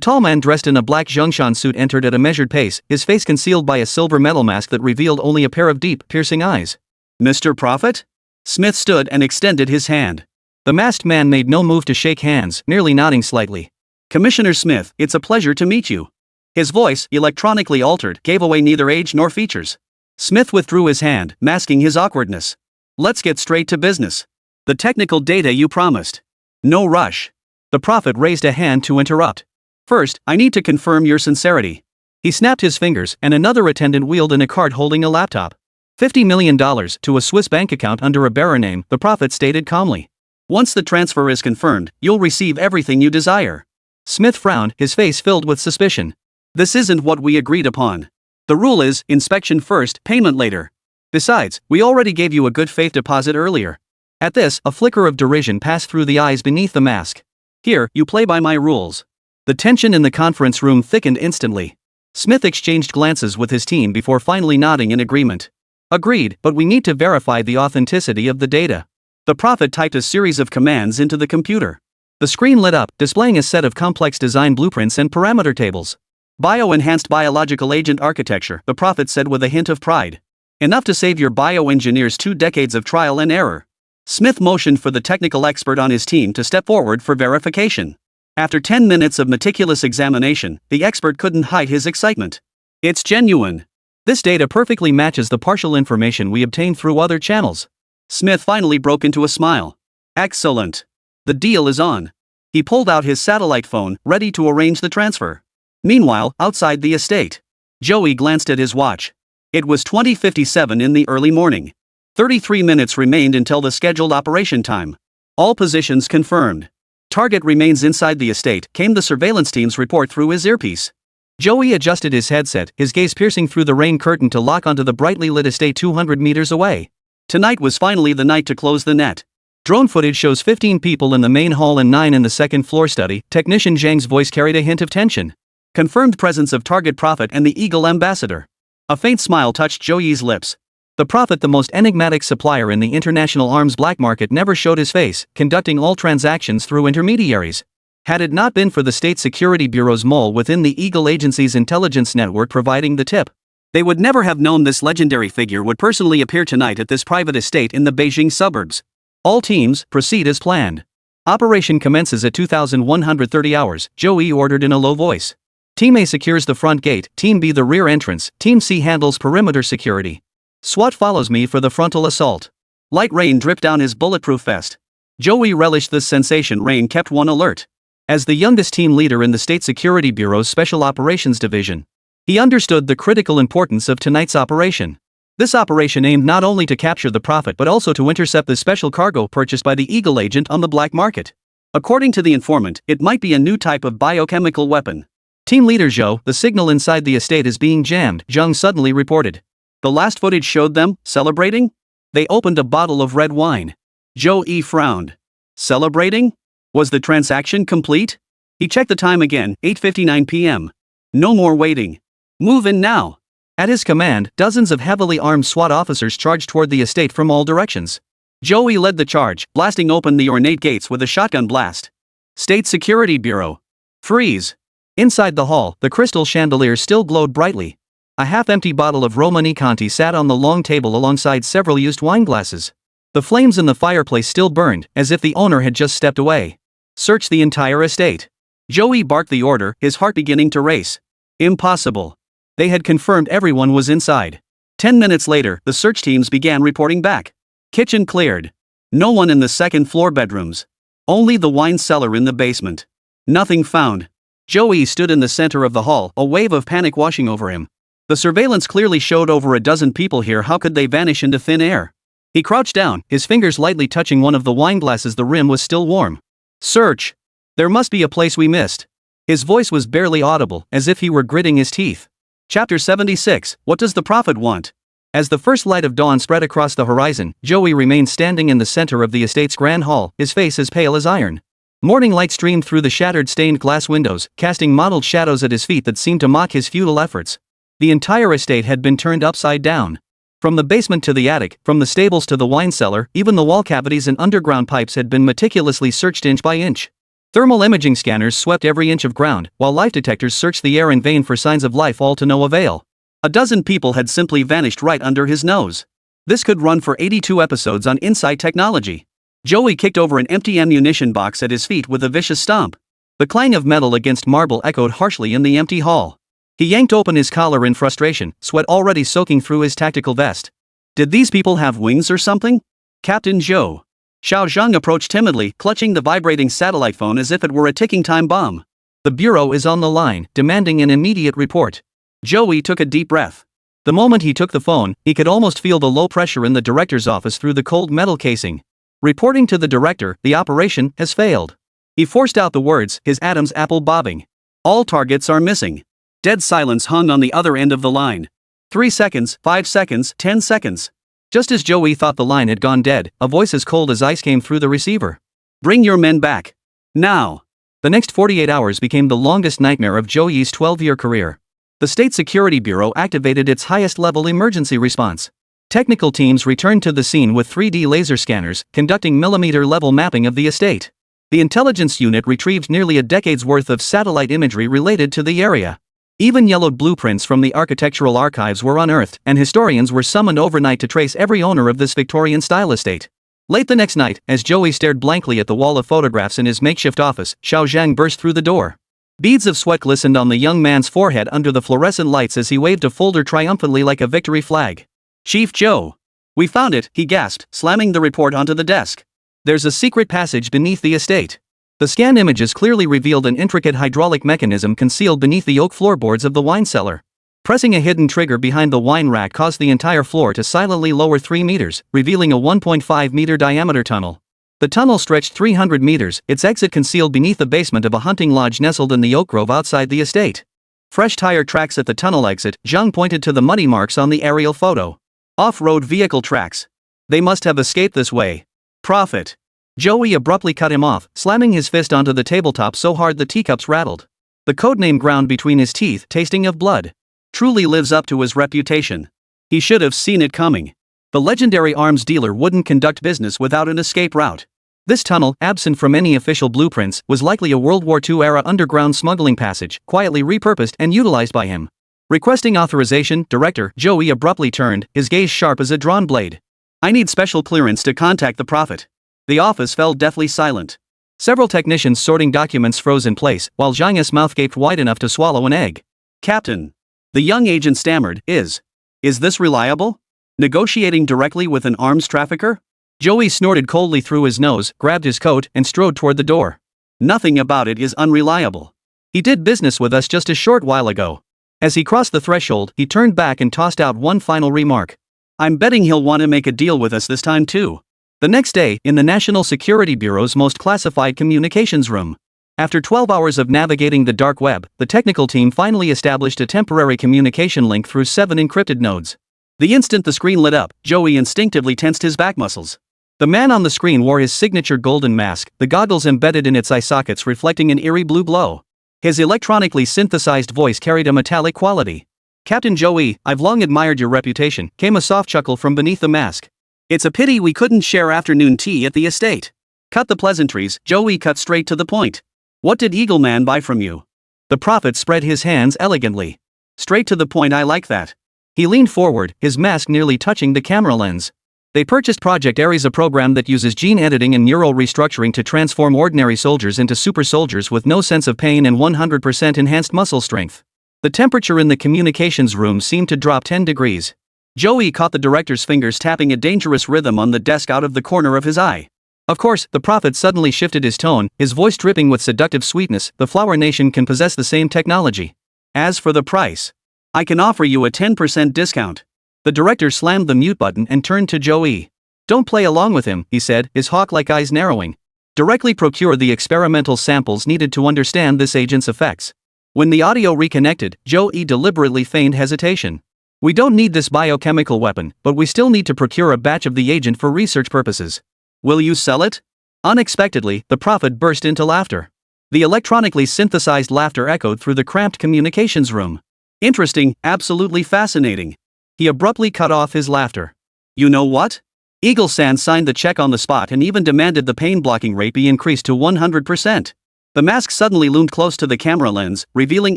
tall man dressed in a black Zhongshan suit entered at a measured pace, his face concealed by a silver metal mask that revealed only a pair of deep, piercing eyes. Mr. Prophet? Smith stood and extended his hand. The masked man made no move to shake hands, merely nodding slightly. Commissioner Smith, it's a pleasure to meet you. His voice, electronically altered, gave away neither age nor features. Smith withdrew his hand, masking his awkwardness. Let's get straight to business. The technical data you promised. No rush. The prophet raised a hand to interrupt. First, I need to confirm your sincerity. He snapped his fingers, and another attendant wheeled in a cart holding a laptop. $50 million to a Swiss bank account under a bearer name, the prophet stated calmly. Once the transfer is confirmed, you'll receive everything you desire. Smith frowned, his face filled with suspicion. This isn't what we agreed upon. The rule is, inspection first, payment later. Besides, we already gave you a good faith deposit earlier. At this, a flicker of derision passed through the eyes beneath the mask. Here, you play by my rules. The tension in the conference room thickened instantly. Smith exchanged glances with his team before finally nodding in agreement. Agreed, but we need to verify the authenticity of the data. The prophet typed a series of commands into the computer. The screen lit up, displaying a set of complex design blueprints and parameter tables. Bio-enhanced biological agent architecture, the prophet said with a hint of pride. Enough to save your bioengineers 2 decades of trial and error. Smith motioned for the technical expert on his team to step forward for verification. After 10 minutes of meticulous examination, the expert couldn't hide his excitement. It's genuine. This data perfectly matches the partial information we obtained through other channels. Smith finally broke into a smile. Excellent. The deal is on. He pulled out his satellite phone, ready to arrange the transfer. Meanwhile, outside the estate, Joey glanced at his watch. It was 20:57 in the early morning. 33 minutes remained until the scheduled operation time. All positions confirmed. Target remains inside the estate, came the surveillance team's report through his earpiece. Joey adjusted his headset, his gaze piercing through the rain curtain to lock onto the brightly lit estate 200 meters away. Tonight was finally the night to close the net. Drone footage shows 15 people in the main hall and 9 in the second floor study. Technician Zhang's voice carried a hint of tension. Confirmed presence of target prophet and the Eagle ambassador. A faint smile touched Joey's lips. The prophet, the most enigmatic supplier in the international arms black market, never showed his face, conducting all transactions through intermediaries. Had it not been for the State Security Bureau's mole within the Eagle Agency's intelligence network providing the tip, they would never have known this legendary figure would personally appear tonight at this private estate in the Beijing suburbs. All teams, proceed as planned. Operation commences at 2130 hours, Joey ordered in a low voice. Team A secures the front gate, Team B the rear entrance, Team C handles perimeter security. SWAT follows me for the frontal assault. Light rain dripped down his bulletproof vest. Joey relished this sensation. Rain kept one alert. As the youngest team leader in the State Security Bureau's Special Operations Division, he understood the critical importance of tonight's operation. This operation aimed not only to capture the prophet but also to intercept the special cargo purchased by the Eagle agent on the black market. According to the informant, it might be a new type of biochemical weapon. Team leader Zhou, the signal inside the estate is being jammed, Zhang suddenly reported. The last footage showed them celebrating? They opened a bottle of red wine. Zhou frowned. Celebrating? Was the transaction complete? He checked the time again, 8:59 p.m. No more waiting. Move in now. At his command, dozens of heavily armed SWAT officers charged toward the estate from all directions. Joey led the charge, blasting open the ornate gates with a shotgun blast. State Security Bureau. Freeze. Inside the hall, the crystal chandelier still glowed brightly. A half-empty bottle of Romani Conti sat on the long table alongside several used wine glasses. The flames in the fireplace still burned, as if the owner had just stepped away. Search the entire estate. Joey barked the order, his heart beginning to race. Impossible. They had confirmed everyone was inside. 10 minutes later, the search teams began reporting back. Kitchen cleared. No one in the second-floor bedrooms. Only the wine cellar in the basement. Nothing found. Joey stood in the center of the hall, a wave of panic washing over him. The surveillance clearly showed over a dozen people here. How could they vanish into thin air? He crouched down, his fingers lightly touching one of the wine glasses. The rim was still warm. Search. There must be a place we missed. His voice was barely audible, as if he were gritting his teeth. Chapter 76, What does the prophet want? As the first light of dawn spread across the horizon, Joey remained standing in the center of the estate's grand hall, his face as pale as iron. Morning light streamed through the shattered stained glass windows, casting mottled shadows at his feet that seemed to mock his futile efforts. The entire estate had been turned upside down. From the basement to the attic, from the stables to the wine cellar, even the wall cavities and underground pipes had been meticulously searched inch by inch. Thermal imaging scanners swept every inch of ground, while life detectors searched the air in vain for signs of life, all to no avail. A dozen people had simply vanished right under his nose. This could run for 82 episodes on Inside Technology. Joey kicked over an empty ammunition box at his feet with a vicious stomp. The clang of metal against marble echoed harshly in the empty hall. He yanked open his collar in frustration, sweat already soaking through his tactical vest. Did these people have wings or something? Captain Zhou. Xiao Zhang approached timidly, clutching the vibrating satellite phone as if it were a ticking time bomb. The bureau is on the line, demanding an immediate report. Joey took a deep breath. The moment he took the phone, he could almost feel the low pressure in the director's office through the cold metal casing. Reporting to the director, the operation has failed. He forced out the words, his Adam's apple bobbing. All targets are missing. Dead silence hung on the other end of the line. 3 seconds, 5 seconds, 10 seconds. Just as Joey thought the line had gone dead, a voice as cold as ice came through the receiver. Bring your men back. Now. The next 48 hours became the longest nightmare of Joey's 12-year career. The State Security Bureau activated its highest-level emergency response. Technical teams returned to the scene with 3D laser scanners, conducting millimeter-level mapping of the estate. The intelligence unit retrieved nearly a decade's worth of satellite imagery related to the area. Even yellowed blueprints from the architectural archives were unearthed, and historians were summoned overnight to trace every owner of this Victorian-style estate. Late the next night, as Joey stared blankly at the wall of photographs in his makeshift office, Xiao Zhang burst through the door. Beads of sweat glistened on the young man's forehead under the fluorescent lights as he waved a folder triumphantly like a victory flag. Chief Zhou. We found it, he gasped, slamming the report onto the desk. There's a secret passage beneath the estate. The scan images clearly revealed an intricate hydraulic mechanism concealed beneath the oak floorboards of the wine cellar. Pressing a hidden trigger behind the wine rack caused the entire floor to silently lower 3 meters, revealing a 1.5-meter diameter tunnel. The tunnel stretched 300 meters, its exit concealed beneath the basement of a hunting lodge nestled in the oak grove outside the estate. Fresh tire tracks at the tunnel exit, Zhang pointed to the muddy marks on the aerial photo. Off-road vehicle tracks. They must have escaped this way. Profit. Joey abruptly cut him off, slamming his fist onto the tabletop so hard the teacups rattled. The codename ground between his teeth, tasting of blood. Truly lives up to his reputation. He should have seen it coming. The legendary arms dealer wouldn't conduct business without an escape route. This tunnel, absent from any official blueprints, was likely a World War II-era underground smuggling passage, quietly repurposed and utilized by him. Requesting authorization, Director Joey abruptly turned, his gaze sharp as a drawn blade. I need special clearance to contact the Prophet. The office fell deathly silent. Several technicians sorting documents froze in place, while Zhang's mouth gaped wide enough to swallow an egg. Captain. The young agent stammered, Is this reliable? Negotiating directly with an arms trafficker? Joey snorted coldly through his nose, grabbed his coat, and strode toward the door. Nothing about it is unreliable. He did business with us just a short while ago. As he crossed the threshold, he turned back and tossed out one final remark. I'm betting he'll want to make a deal with us this time too. The next day, in the National Security Bureau's most classified communications room. After 12 hours of navigating the dark web, the technical team finally established a temporary communication link through 7 encrypted nodes. The instant the screen lit up, Joey instinctively tensed his back muscles. The man on the screen wore his signature golden mask, the goggles embedded in its eye sockets reflecting an eerie blue glow. His electronically synthesized voice carried a metallic quality. Captain Joey, I've long admired your reputation, came a soft chuckle from beneath the mask. It's a pity we couldn't share afternoon tea at the estate. Cut the pleasantries, Joey cut straight to the point. What did Eagleman buy from you? The Prophet spread his hands elegantly. Straight to the point, I like that. He leaned forward, his mask nearly touching the camera lens. They purchased Project Ares, a program that uses gene editing and neural restructuring to transform ordinary soldiers into super soldiers with no sense of pain and 100% enhanced muscle strength. The temperature in the communications room seemed to drop 10 degrees. Joey caught the director's fingers tapping a dangerous rhythm on the desk out of the corner of his eye. Of course, the Prophet suddenly shifted his tone, his voice dripping with seductive sweetness. The Flower Nation can possess the same technology. As for the price, I can offer you a 10% discount. The director slammed the mute button and turned to Joey. Don't play along with him, he said, his hawk-like eyes narrowing. Directly procure the experimental samples needed to understand this agent's effects. When the audio reconnected, Joey deliberately feigned hesitation. We don't need this biochemical weapon, but we still need to procure a batch of the agent for research purposes. Will you sell it? Unexpectedly, the Prophet burst into laughter. The electronically synthesized laughter echoed through the cramped communications room. Interesting, absolutely fascinating. He abruptly cut off his laughter. You know what? Eagle-san signed the check on the spot and even demanded the pain-blocking rate be increased to 100%. The mask suddenly loomed close to the camera lens, revealing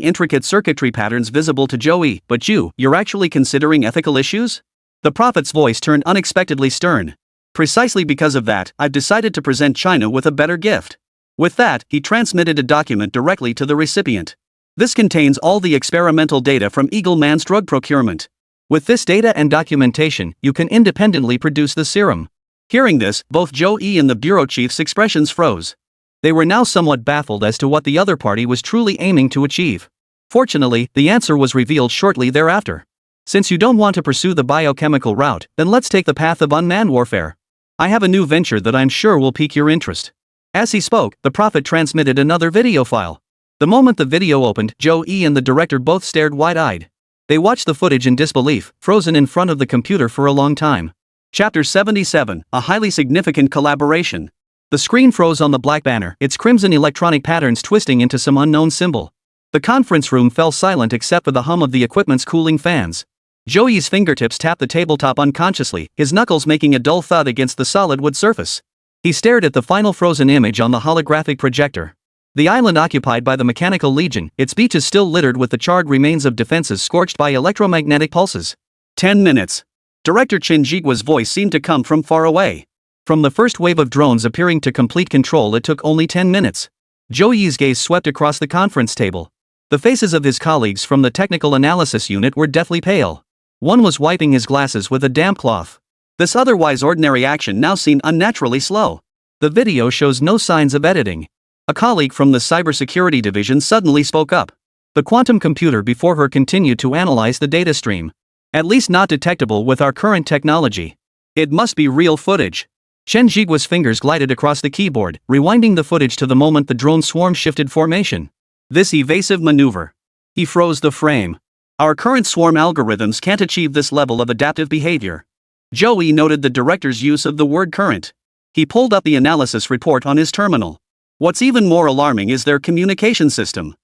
intricate circuitry patterns visible to Joey. But you're actually considering ethical issues? The Prophet's voice turned unexpectedly stern. Precisely because of that, I've decided to present China with a better gift. With that, he transmitted a document directly to the recipient. This contains all the experimental data from Eagle Man's drug procurement. With this data and documentation, you can independently produce the serum. Hearing this, both Zhou Yi and the bureau chief's expressions froze. They were now somewhat baffled as to what the other party was truly aiming to achieve. Fortunately, the answer was revealed shortly thereafter. Since you don't want to pursue the biochemical route, then let's take the path of unmanned warfare. I have a new venture that I'm sure will pique your interest. As he spoke, the prophet transmitted another video file. The moment the video opened, Zhou Yi and the director both stared wide-eyed. They watched the footage in disbelief, frozen in front of the computer for a long time. Chapter 77, a highly significant collaboration. The screen froze on the black banner, its crimson electronic patterns twisting into some unknown symbol. The conference room fell silent except for the hum of the equipment's cooling fans. Zhou Yi's fingertips tapped the tabletop unconsciously, his knuckles making a dull thud against the solid wood surface. He stared at the final frozen image on the holographic projector. The island occupied by the Mechanical Legion, its beaches still littered with the charred remains of defenses scorched by electromagnetic pulses. 10 minutes. Director Chen Jigua's voice seemed to come from far away. From the first wave of drones appearing to complete control, it took only 10 minutes. Zhou Yi's gaze swept across the conference table. The faces of his colleagues from the technical analysis unit were deathly pale. One was wiping his glasses with a damp cloth. This otherwise ordinary action now seemed unnaturally slow. The video shows no signs of editing. A colleague from the cybersecurity division suddenly spoke up. The quantum computer before her continued to analyze the data stream. At least not detectable with our current technology. It must be real footage. Chen Jigua's fingers glided across the keyboard, rewinding the footage to the moment the drone swarm shifted formation. This evasive maneuver. He froze the frame. Our current swarm algorithms can't achieve this level of adaptive behavior. Zhou Yi noted the director's use of the word current. He pulled up the analysis report on his terminal. What's even more alarming is their communication system.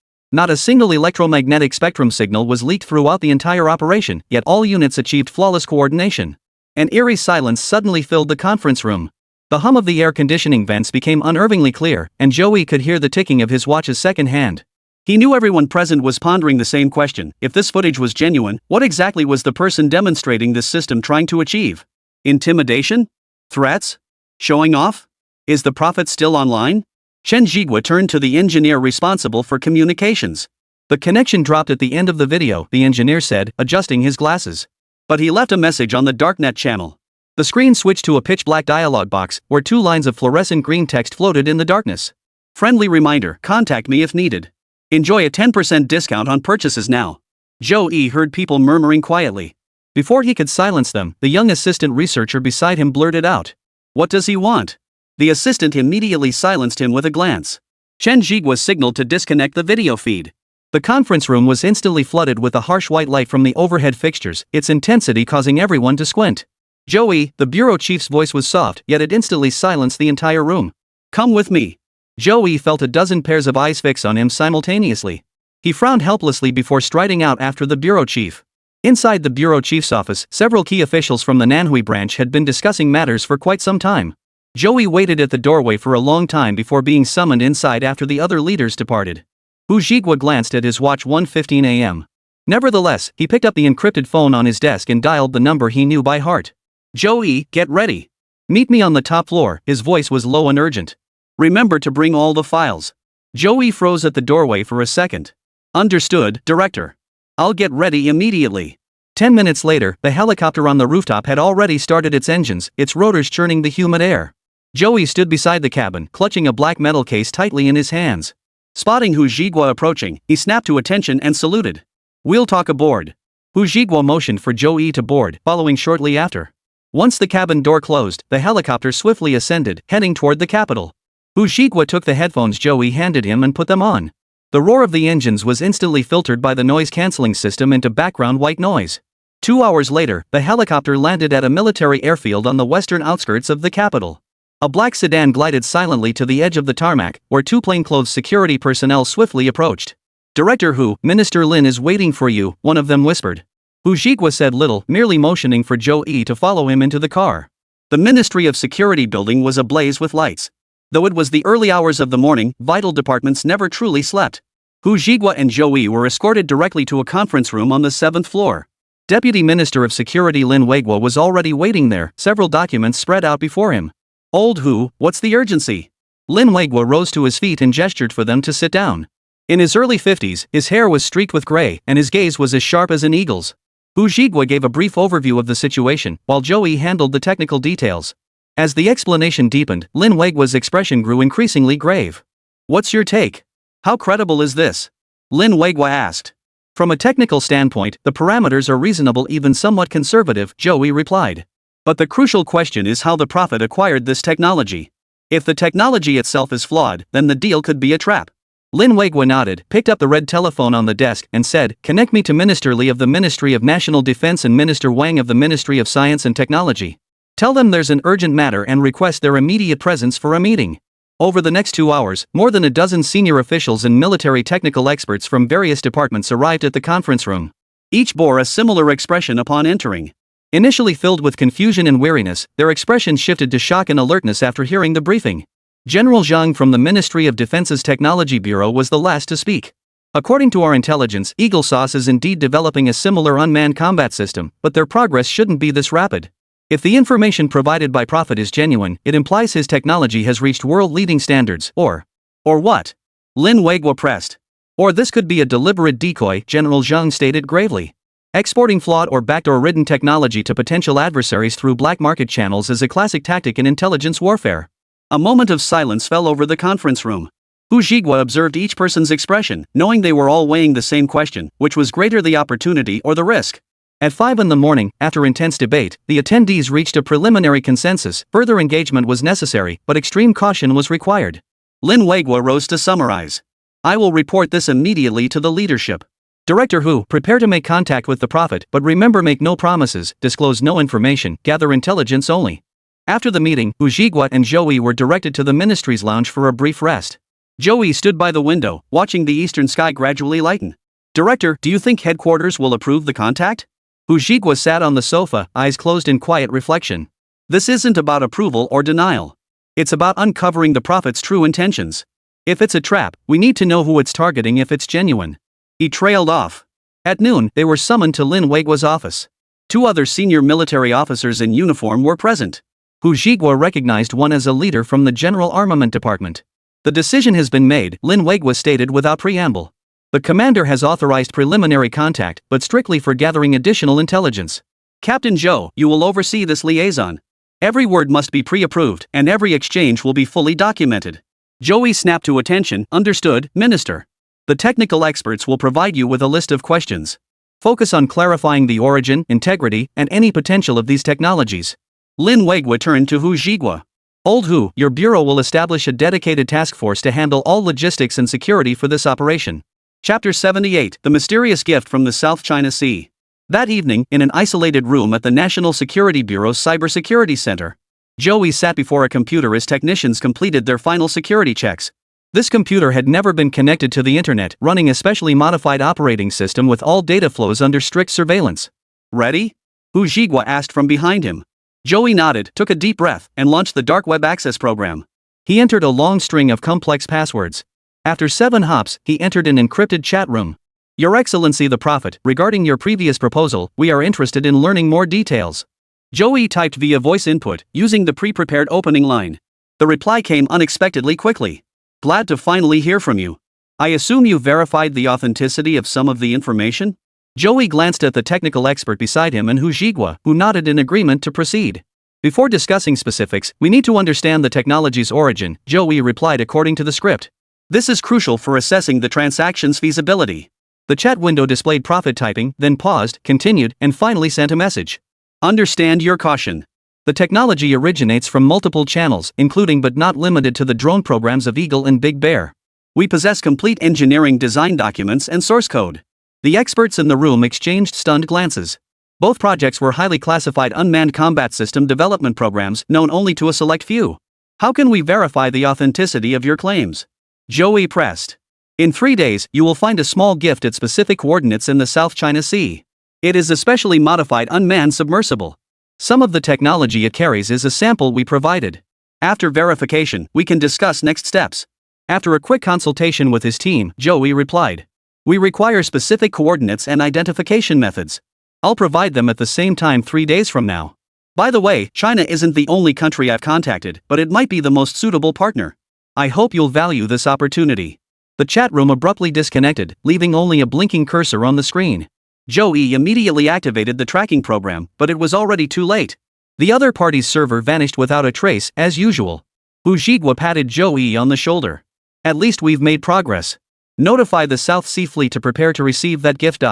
Not a single electromagnetic spectrum signal was leaked throughout the entire operation, yet all units achieved flawless coordination. An eerie silence suddenly filled the conference room. The hum of the air conditioning vents became unnervingly clear, and Zhou Yi could hear the ticking of his watch's second hand. He knew everyone present was pondering the same question. If this footage was genuine, what exactly was the person demonstrating this system trying to achieve? Intimidation? Threats? Showing off? Is the prophet still online? Chen Jigua turned to the engineer responsible for communications. The connection dropped at the end of the video, the engineer said, adjusting his glasses. But he left a message on the darknet channel. The screen switched to a pitch-black dialog box, where 2 lines of fluorescent green text floated in the darkness. Friendly reminder, contact me if needed. Enjoy a 10% discount on purchases now. Zhou Yi heard people murmuring quietly. Before he could silence them, the young assistant researcher beside him blurted out. What does he want? The assistant immediately silenced him with a glance. Chen Jigua signaled to disconnect the video feed. The conference room was instantly flooded with the harsh white light from the overhead fixtures, its intensity causing everyone to squint. Zhou Yi, the bureau chief's voice was soft, yet it instantly silenced the entire room. Come with me. Zhou Yi felt a dozen pairs of eyes fix on him simultaneously. He frowned helplessly before striding out after the bureau chief. Inside the bureau chief's office, several key officials from the Nanhui branch had been discussing matters for quite some time. Zhou Yi waited at the doorway for a long time before being summoned inside after the other leaders departed. Hu Jigua glanced at his watch 1:15 a.m. Nevertheless, he picked up the encrypted phone on his desk and dialed the number he knew by heart. Zhou Yi, get ready. Meet me on the top floor, his voice was low and urgent. Remember to bring all the files. Zhou Yi froze at the doorway for a second. Understood, Director. I'll get ready immediately. 10 minutes later, the helicopter on the rooftop had already started its engines, its rotors churning the humid air. Zhou Yi stood beside the cabin, clutching a black metal case tightly in his hands. Spotting Hu Jigua approaching, he snapped to attention and saluted. We'll talk aboard. Hu Jigua motioned for Zhou Yi to board, following shortly after. Once the cabin door closed, the helicopter swiftly ascended, heading toward the capital. Hu Jigua took the headphones Zhou Yi handed him and put them on. The roar of the engines was instantly filtered by the noise-canceling system into background white noise. 2 hours later, the helicopter landed at a military airfield on the western outskirts of the capital. A black sedan glided silently to the edge of the tarmac, where 2 plainclothes security personnel swiftly approached. Director Hu, Minister Lin is waiting for you, one of them whispered. Hu Jigua said little, merely motioning for Zhou Yi to follow him into the car. The Ministry of Security building was ablaze with lights. Though it was the early hours of the morning, vital departments never truly slept. Hu Jigua and Zhou Yi were escorted directly to a conference room on the 7th floor. Deputy Minister of Security Lin Weiguo was already waiting there, several documents spread out before him. Old Hu, what's the urgency? Lin Weiguo rose to his feet and gestured for them to sit down. In his early 50s, his hair was streaked with gray, and his gaze was as sharp as an eagle's. Hu Zhigua gave a brief overview of the situation, while Joey handled the technical details. As the explanation deepened, Lin Weiguo's expression grew increasingly grave. What's your take? How credible is this? Lin Weiguo asked. From a technical standpoint, the parameters are reasonable, even somewhat conservative, Joey replied. But the crucial question is how the prophet acquired this technology. If the technology itself is flawed, then the deal could be a trap. Lin Weiguo nodded, picked up the red telephone on the desk, and said, "Connect me to Minister Li of the Ministry of National Defense and Minister Wang of the Ministry of Science and Technology. Tell them there's an urgent matter and request their immediate presence for a meeting." Over the next 2 hours, more than a dozen senior officials and military technical experts from various departments arrived at the conference room. Each bore a similar expression upon entering. Initially filled with confusion and weariness, their expressions shifted to shock and alertness after hearing the briefing. General Zhang from the Ministry of Defense's Technology Bureau was the last to speak. According to our intelligence, Eagle Sauce is indeed developing a similar unmanned combat system, but their progress shouldn't be this rapid. If the information provided by Prophet is genuine, it implies his technology has reached world-leading standards, or what? Lin Weiguo pressed. Or this could be a deliberate decoy, General Zhang stated gravely. Exporting flawed or backdoor-ridden technology to potential adversaries through black market channels is a classic tactic in intelligence warfare. A moment of silence fell over the conference room. Hu Zhigua observed each person's expression, knowing they were all weighing the same question, which was greater, the opportunity or the risk. At 5 in the morning, after intense debate, the attendees reached a preliminary consensus. Further engagement was necessary, but extreme caution was required. Lin Weiguo rose to summarize. "I will report this immediately to the leadership. Director Hu, prepare to make contact with the prophet, but remember, make no promises, disclose no information, gather intelligence only." After the meeting, Hu Zhigua and Joey were directed to the ministry's lounge for a brief rest. Joey stood by the window, watching the eastern sky gradually lighten. "Director, do you think headquarters will approve the contact?" Hu Zhigua sat on the sofa, eyes closed in quiet reflection. "This isn't about approval or denial. It's about uncovering the prophet's true intentions. If it's a trap, we need to know who it's targeting if it's genuine." He trailed off. At noon, they were summoned to Lin Weiguo's office. 2 other senior military officers in uniform were present. Hu Zhigua recognized one as a leader from the General Armament Department. "The decision has been made," Lin Weiguo stated without preamble. "The commander has authorized preliminary contact, but strictly for gathering additional intelligence. Captain Zhou, you will oversee this liaison. Every word must be pre-approved, and every exchange will be fully documented." Joey snapped to attention. "Understood, Minister. The technical experts will provide you with a list of questions. Focus on clarifying the origin, integrity, and any potential of these technologies." Lin Weiguo turned to Hu Zhigua. "Old Hu, your bureau will establish a dedicated task force to handle all logistics and security for this operation." Chapter 78, The Mysterious Gift from the South China Sea. That evening, in an isolated room at the National Security Bureau's Cybersecurity Center, Joey sat before a computer as technicians completed their final security checks. This computer had never been connected to the internet, running a specially modified operating system with all data flows under strict surveillance. "Ready?" Hu Zhigua asked from behind him. Joey nodded, took a deep breath, and launched the dark web access program. He entered a long string of complex passwords. After 7 hops, he entered an encrypted chat room. "Your Excellency the Prophet, regarding your previous proposal, we are interested in learning more details." Joey typed via voice input, using the pre-prepared opening line. The reply came unexpectedly quickly. "Glad to finally hear from you. I assume you verified the authenticity of some of the information?" Joey glanced at the technical expert beside him and Hu Zhigua, who nodded in agreement to proceed. "Before discussing specifics, we need to understand the technology's origin," Joey replied according to the script. "This is crucial for assessing the transaction's feasibility." The chat window displayed Prophet typing, then paused, continued, and finally sent a message. "Understand your caution. The technology originates from multiple channels, including but not limited to the drone programs of Eagle and Big Bear. We possess complete engineering design documents and source code." The experts in the room exchanged stunned glances. Both projects were highly classified unmanned combat system development programs known only to a select few. "How can we verify the authenticity of your claims?" Joey pressed. "In 3 days, you will find a small gift at specific coordinates in the South China Sea. It is a specially modified unmanned submersible. Some of the technology it carries is a sample we provided. After verification, we can discuss next steps." After a quick consultation with his team, Joey replied. "We require specific coordinates and identification methods. I'll provide them at the same time 3 days from now. By the way, China isn't the only country I've contacted, but it might be the most suitable partner. I hope you'll value this opportunity. The chat room abruptly disconnected, leaving only a blinking cursor on the screen. Zhou Yi immediately activated the tracking program, but it was already too late. The other party's server vanished without a trace, as usual. Wu Zhiguo patted Zhou Yi on the shoulder. At least we've made progress. Notify the South Sea Fleet to prepare to receive that gift.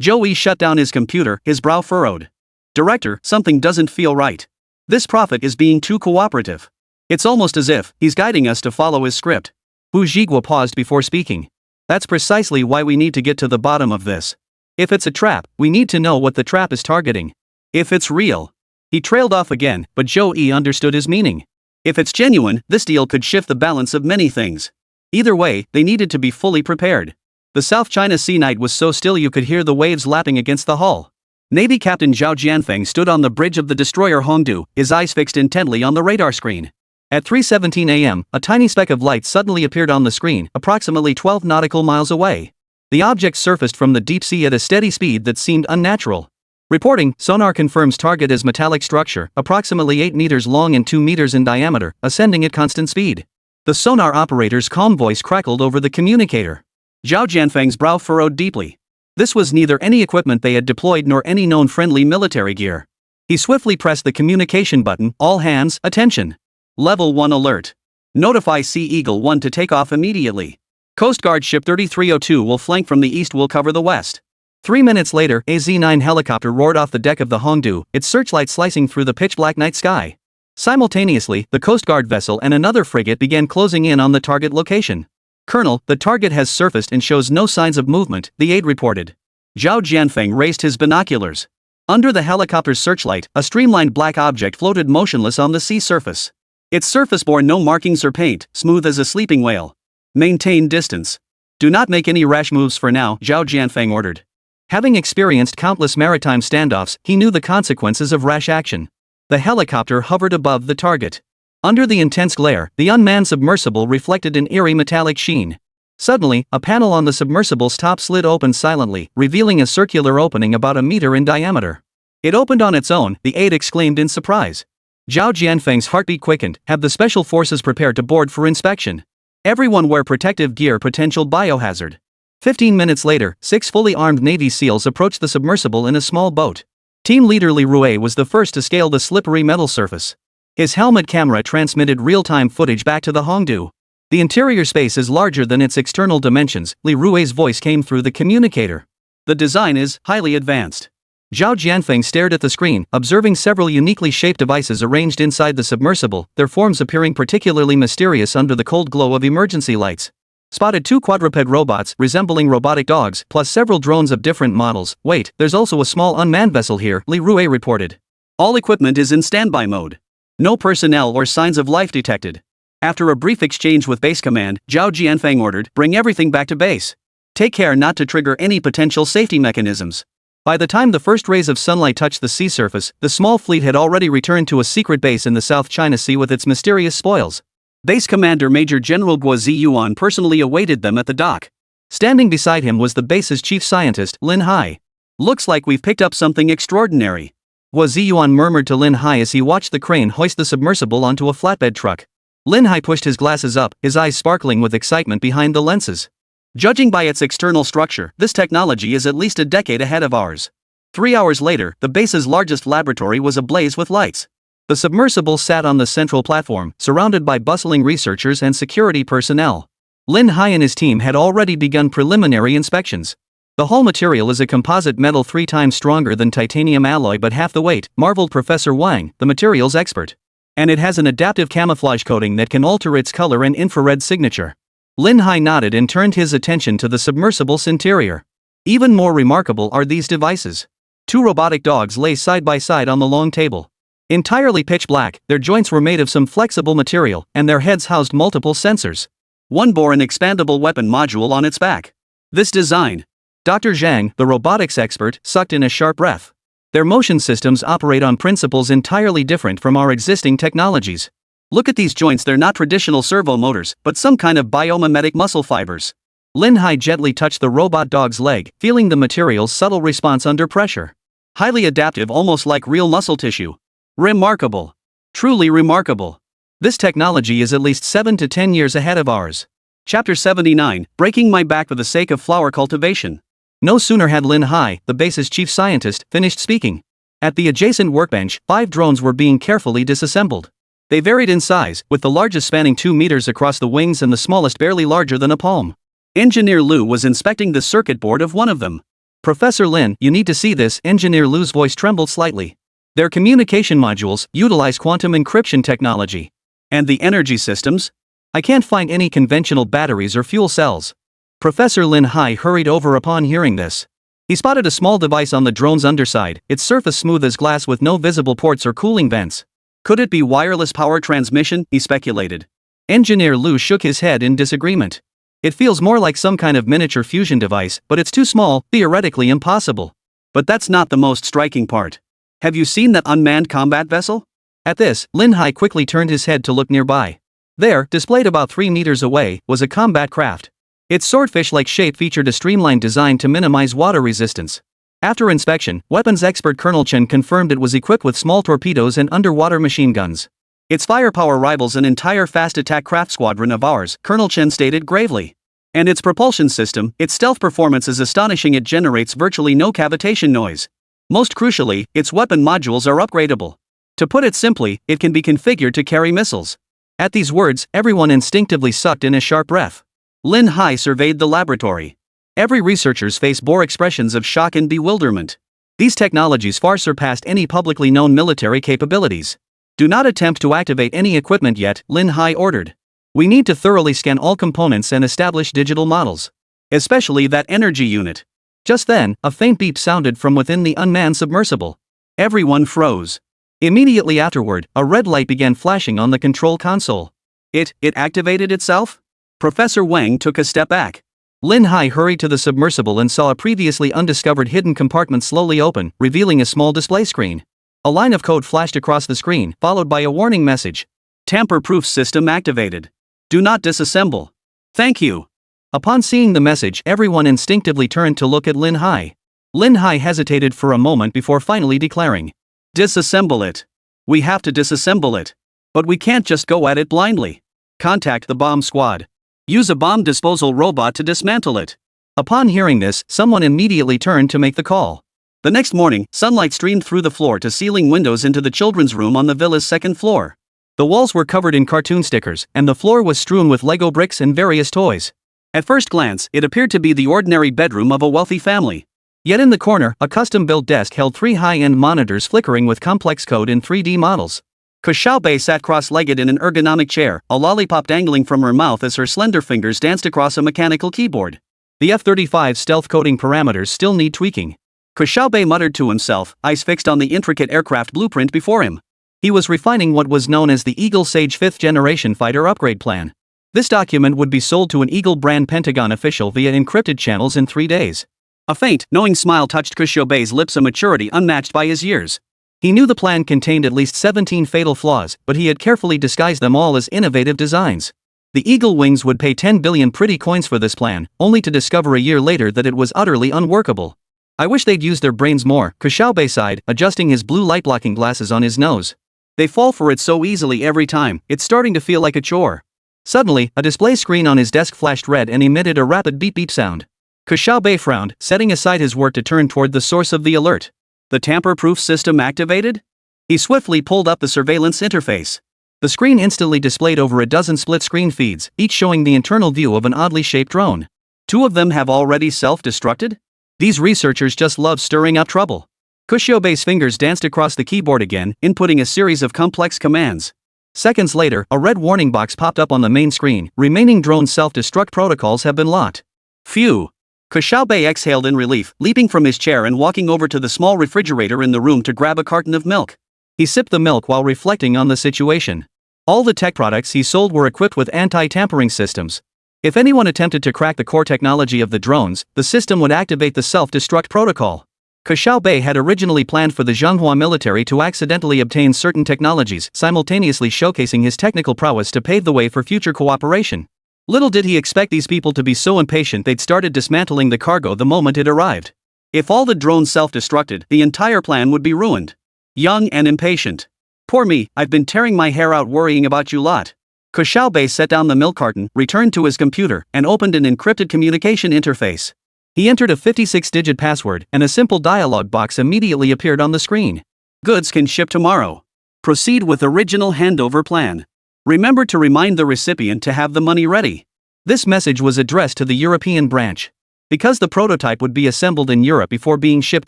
Zhou Yi shut down his computer, his brow furrowed. Director, something doesn't feel right. This prophet is being too cooperative. It's almost as if he's guiding us to follow his script. Wu Zhiguo paused before speaking. That's precisely why we need to get to the bottom of this. If it's a trap, we need to know what the trap is targeting. If it's real. He trailed off again, but Zhou Yi understood his meaning. If it's genuine, this deal could shift the balance of many things. Either way, they needed to be fully prepared. The South China Sea night was so still you could hear the waves lapping against the hull. Navy Captain Zhao Jianfeng stood on the bridge of the destroyer Hongdu, his eyes fixed intently on the radar screen. At 3:17 a.m., a tiny speck of light suddenly appeared on the screen, approximately 12 nautical miles away. The object surfaced from the deep sea at a steady speed that seemed unnatural. Reporting, sonar confirms target as metallic structure, approximately 8 meters long and 2 meters in diameter, ascending at constant speed. The sonar operator's calm voice crackled over the communicator. Zhao Jianfeng's brow furrowed deeply. This was neither any equipment they had deployed nor any known friendly military gear. He swiftly pressed the communication button. All hands, attention. Level 1 alert. Notify Sea Eagle 1 to take off immediately. Coast Guard Ship 3302 will flank from the east, will cover the west. 3 minutes later, a Z-9 helicopter roared off the deck of the Hongdu, its searchlight slicing through the pitch-black night sky. Simultaneously, the Coast Guard vessel and another frigate began closing in on the target location. Colonel, the target has surfaced and shows no signs of movement, the aide reported. Zhao Jianfeng raised his binoculars. Under the helicopter's searchlight, a streamlined black object floated motionless on the sea surface. Its surface bore no markings or paint, smooth as a sleeping whale. Maintain distance. Do not make any rash moves for now, Zhao Jianfeng ordered. Having experienced countless maritime standoffs, he knew the consequences of rash action. The helicopter hovered above the target. Under the intense glare, the unmanned submersible reflected an eerie metallic sheen. Suddenly, a panel on the submersible's top slid open silently, revealing a circular opening about a meter in diameter. It opened on its own, the aide exclaimed in surprise. Zhao Jianfeng's heartbeat quickened. Have the special forces prepared to board for inspection. Everyone wear protective gear, potential biohazard. 15 minutes later, 6 fully armed Navy SEALs approached the submersible in a small boat. Team leader Li Rui was the first to scale the slippery metal surface. His helmet camera transmitted real-time footage back to the Hongdu. The interior space is larger than its external dimensions, Li Rui's voice came through the communicator. The design is highly advanced. Zhao Jianfeng stared at the screen, observing several uniquely shaped devices arranged inside the submersible, their forms appearing particularly mysterious under the cold glow of emergency lights. Spotted 2 quadruped robots resembling robotic dogs, plus several drones of different models. Wait, there's also a small unmanned vessel here, Li Rui reported. All equipment is in standby mode. No personnel or signs of life detected. After a brief exchange with base command, Zhao Jianfeng ordered, bring everything back to base. Take care not to trigger any potential safety mechanisms. By the time the first rays of sunlight touched the sea surface, the small fleet had already returned to a secret base in the South China Sea with its mysterious spoils. Base Commander Major General Guo Ziyuan personally awaited them at the dock. Standing beside him was the base's chief scientist, Lin Hai. Looks like we've picked up something extraordinary. Guo Ziyuan murmured to Lin Hai as he watched the crane hoist the submersible onto a flatbed truck. Lin Hai pushed his glasses up, his eyes sparkling with excitement behind the lenses. Judging by its external structure, this technology is at least a decade ahead of ours. 3 hours later, the base's largest laboratory was ablaze with lights. The submersible sat on the central platform, surrounded by bustling researchers and security personnel. Lin Hai and his team had already begun preliminary inspections. The hull material is a composite metal 3 times stronger than titanium alloy but half the weight, marveled Professor Wang, the materials expert. And it has an adaptive camouflage coating that can alter its color and infrared signature. Lin Hai nodded and turned his attention to the submersible's interior. Even more remarkable are these devices. 2 robotic dogs lay side by side on the long table. Entirely pitch black, their joints were made of some flexible material, and their heads housed multiple sensors. One bore an expandable weapon module on its back. This design. Dr. Zhang, the robotics expert, sucked in a sharp breath. Their motion systems operate on principles entirely different from our existing technologies. Look at these joints, they're not traditional servo motors, but some kind of biomimetic muscle fibers. Lin Hai gently touched the robot dog's leg, feeling the material's subtle response under pressure. Highly adaptive, almost like real muscle tissue. Remarkable. Truly remarkable. This technology is at least 7 to 10 years ahead of ours. Chapter 79, Breaking My Back for the Sake of Flower Cultivation. No sooner had Lin Hai, the base's chief scientist, finished speaking. At the adjacent workbench, 5 drones were being carefully disassembled. They varied in size, with the largest spanning 2 meters across the wings and the smallest barely larger than a palm. Engineer Liu was inspecting the circuit board of one of them. Professor Lin, you need to see this. Engineer Liu's voice trembled slightly. Their communication modules utilize quantum encryption technology. And the energy systems? I can't find any conventional batteries or fuel cells. Professor Lin Hai hurried over upon hearing this. He spotted a small device on the drone's underside, its surface smooth as glass with no visible ports or cooling vents. Could it be wireless power transmission? He speculated. Engineer Liu shook his head in disagreement. It feels more like some kind of miniature fusion device, but it's too small, theoretically impossible. But that's not the most striking part. Have you seen that unmanned combat vessel? At this, Lin Hai quickly turned his head to look nearby. There, displayed about 3 meters away, was a combat craft. Its swordfish-like shape featured a streamlined design to minimize water resistance. After inspection, weapons expert Colonel Chen confirmed it was equipped with small torpedoes and underwater machine guns. Its firepower rivals an entire fast attack craft squadron of ours, Colonel Chen stated gravely. And its propulsion system, its stealth performance is astonishing. It generates virtually no cavitation noise. Most crucially, its weapon modules are upgradable. To put it simply, it can be configured to carry missiles. At these words, everyone instinctively sucked in a sharp breath. Lin Hai surveyed the laboratory. Every researcher's face bore expressions of shock and bewilderment. These technologies far surpassed any publicly known military capabilities. Do not attempt to activate any equipment yet, Lin Hai ordered. We need to thoroughly scan all components and establish digital models. Especially that energy unit. Just then, a faint beep sounded from within the unmanned submersible. Everyone froze. Immediately afterward, a red light began flashing on the control console. It activated itself? Professor Wang took a step back. Lin Hai hurried to the submersible and saw a previously undiscovered hidden compartment slowly open, revealing a small display screen. A line of code flashed across the screen, followed by a warning message. Tamper-proof system activated. Do not disassemble. Thank you. Upon seeing the message, everyone instinctively turned to look at Lin Hai. Lin Hai hesitated for a moment before finally declaring. Disassemble it. We have to disassemble it. But we can't just go at it blindly. Contact the bomb squad. Use a bomb disposal robot to dismantle it. Upon hearing this, someone immediately turned to make the call. The next morning, sunlight streamed through the floor-to-ceiling windows into the children's room on the villa's second floor. The walls were covered in cartoon stickers, and the floor was strewn with Lego bricks and various toys. At first glance, it appeared to be the ordinary bedroom of a wealthy family. Yet in the corner, a custom-built desk held 3 high-end monitors flickering with complex code in 3D models. Ke Xiaobei sat cross-legged in an ergonomic chair, a lollipop dangling from her mouth as her slender fingers danced across a mechanical keyboard. The F-35 stealth coding parameters still need tweaking. Ke Xiaobei muttered to himself, eyes fixed on the intricate aircraft blueprint before him. He was refining what was known as the Eagle Sage 5th-generation fighter upgrade plan. This document would be sold to an Eagle-brand Pentagon official via encrypted channels in 3 days. A faint, knowing smile touched Ke Xiaobei's lips, a maturity unmatched by his years. He knew the plan contained at least 17 fatal flaws, but he had carefully disguised them all as innovative designs. The Eagle Wings would pay 10 billion pretty coins for this plan, only to discover a year later that it was utterly unworkable. I wish they'd used their brains more, Ke Xiaobei sighed, adjusting his blue light-blocking glasses on his nose. They fall for it so easily every time, it's starting to feel like a chore. Suddenly, a display screen on his desk flashed red and emitted a rapid beep-beep sound. Ke Xiaobei frowned, setting aside his work to turn toward the source of the alert. The tamper-proof system activated? He swiftly pulled up the surveillance interface. The screen instantly displayed over a dozen split-screen feeds, each showing the internal view of an oddly shaped drone. 2 of them have already self-destructed? These researchers just love stirring up trouble. Ke Xiaobei's fingers danced across the keyboard again, inputting a series of complex commands. Seconds later, a red warning box popped up on the main screen. Remaining drone self-destruct protocols have been locked. Phew. Ke Xiaobei exhaled in relief, leaping from his chair and walking over to the small refrigerator in the room to grab a carton of milk. He sipped the milk while reflecting on the situation. All the tech products he sold were equipped with anti-tampering systems. If anyone attempted to crack the core technology of the drones, the system would activate the self-destruct protocol. Ke Xiaobei had originally planned for the Zhenghua military to accidentally obtain certain technologies, simultaneously showcasing his technical prowess to pave the way for future cooperation. Little did he expect these people to be so impatient they'd started dismantling the cargo the moment it arrived. If all the drones self-destructed, the entire plan would be ruined. Young and impatient. Poor me, I've been tearing my hair out worrying about you lot. Ke Xiaobei set down the milk carton, returned to his computer, and opened an encrypted communication interface. He entered a 56-digit password, and a simple dialog box immediately appeared on the screen. Goods can ship tomorrow. Proceed with original handover plan. Remember to remind the recipient to have the money ready. This message was addressed to the European branch, because the prototype would be assembled in Europe before being shipped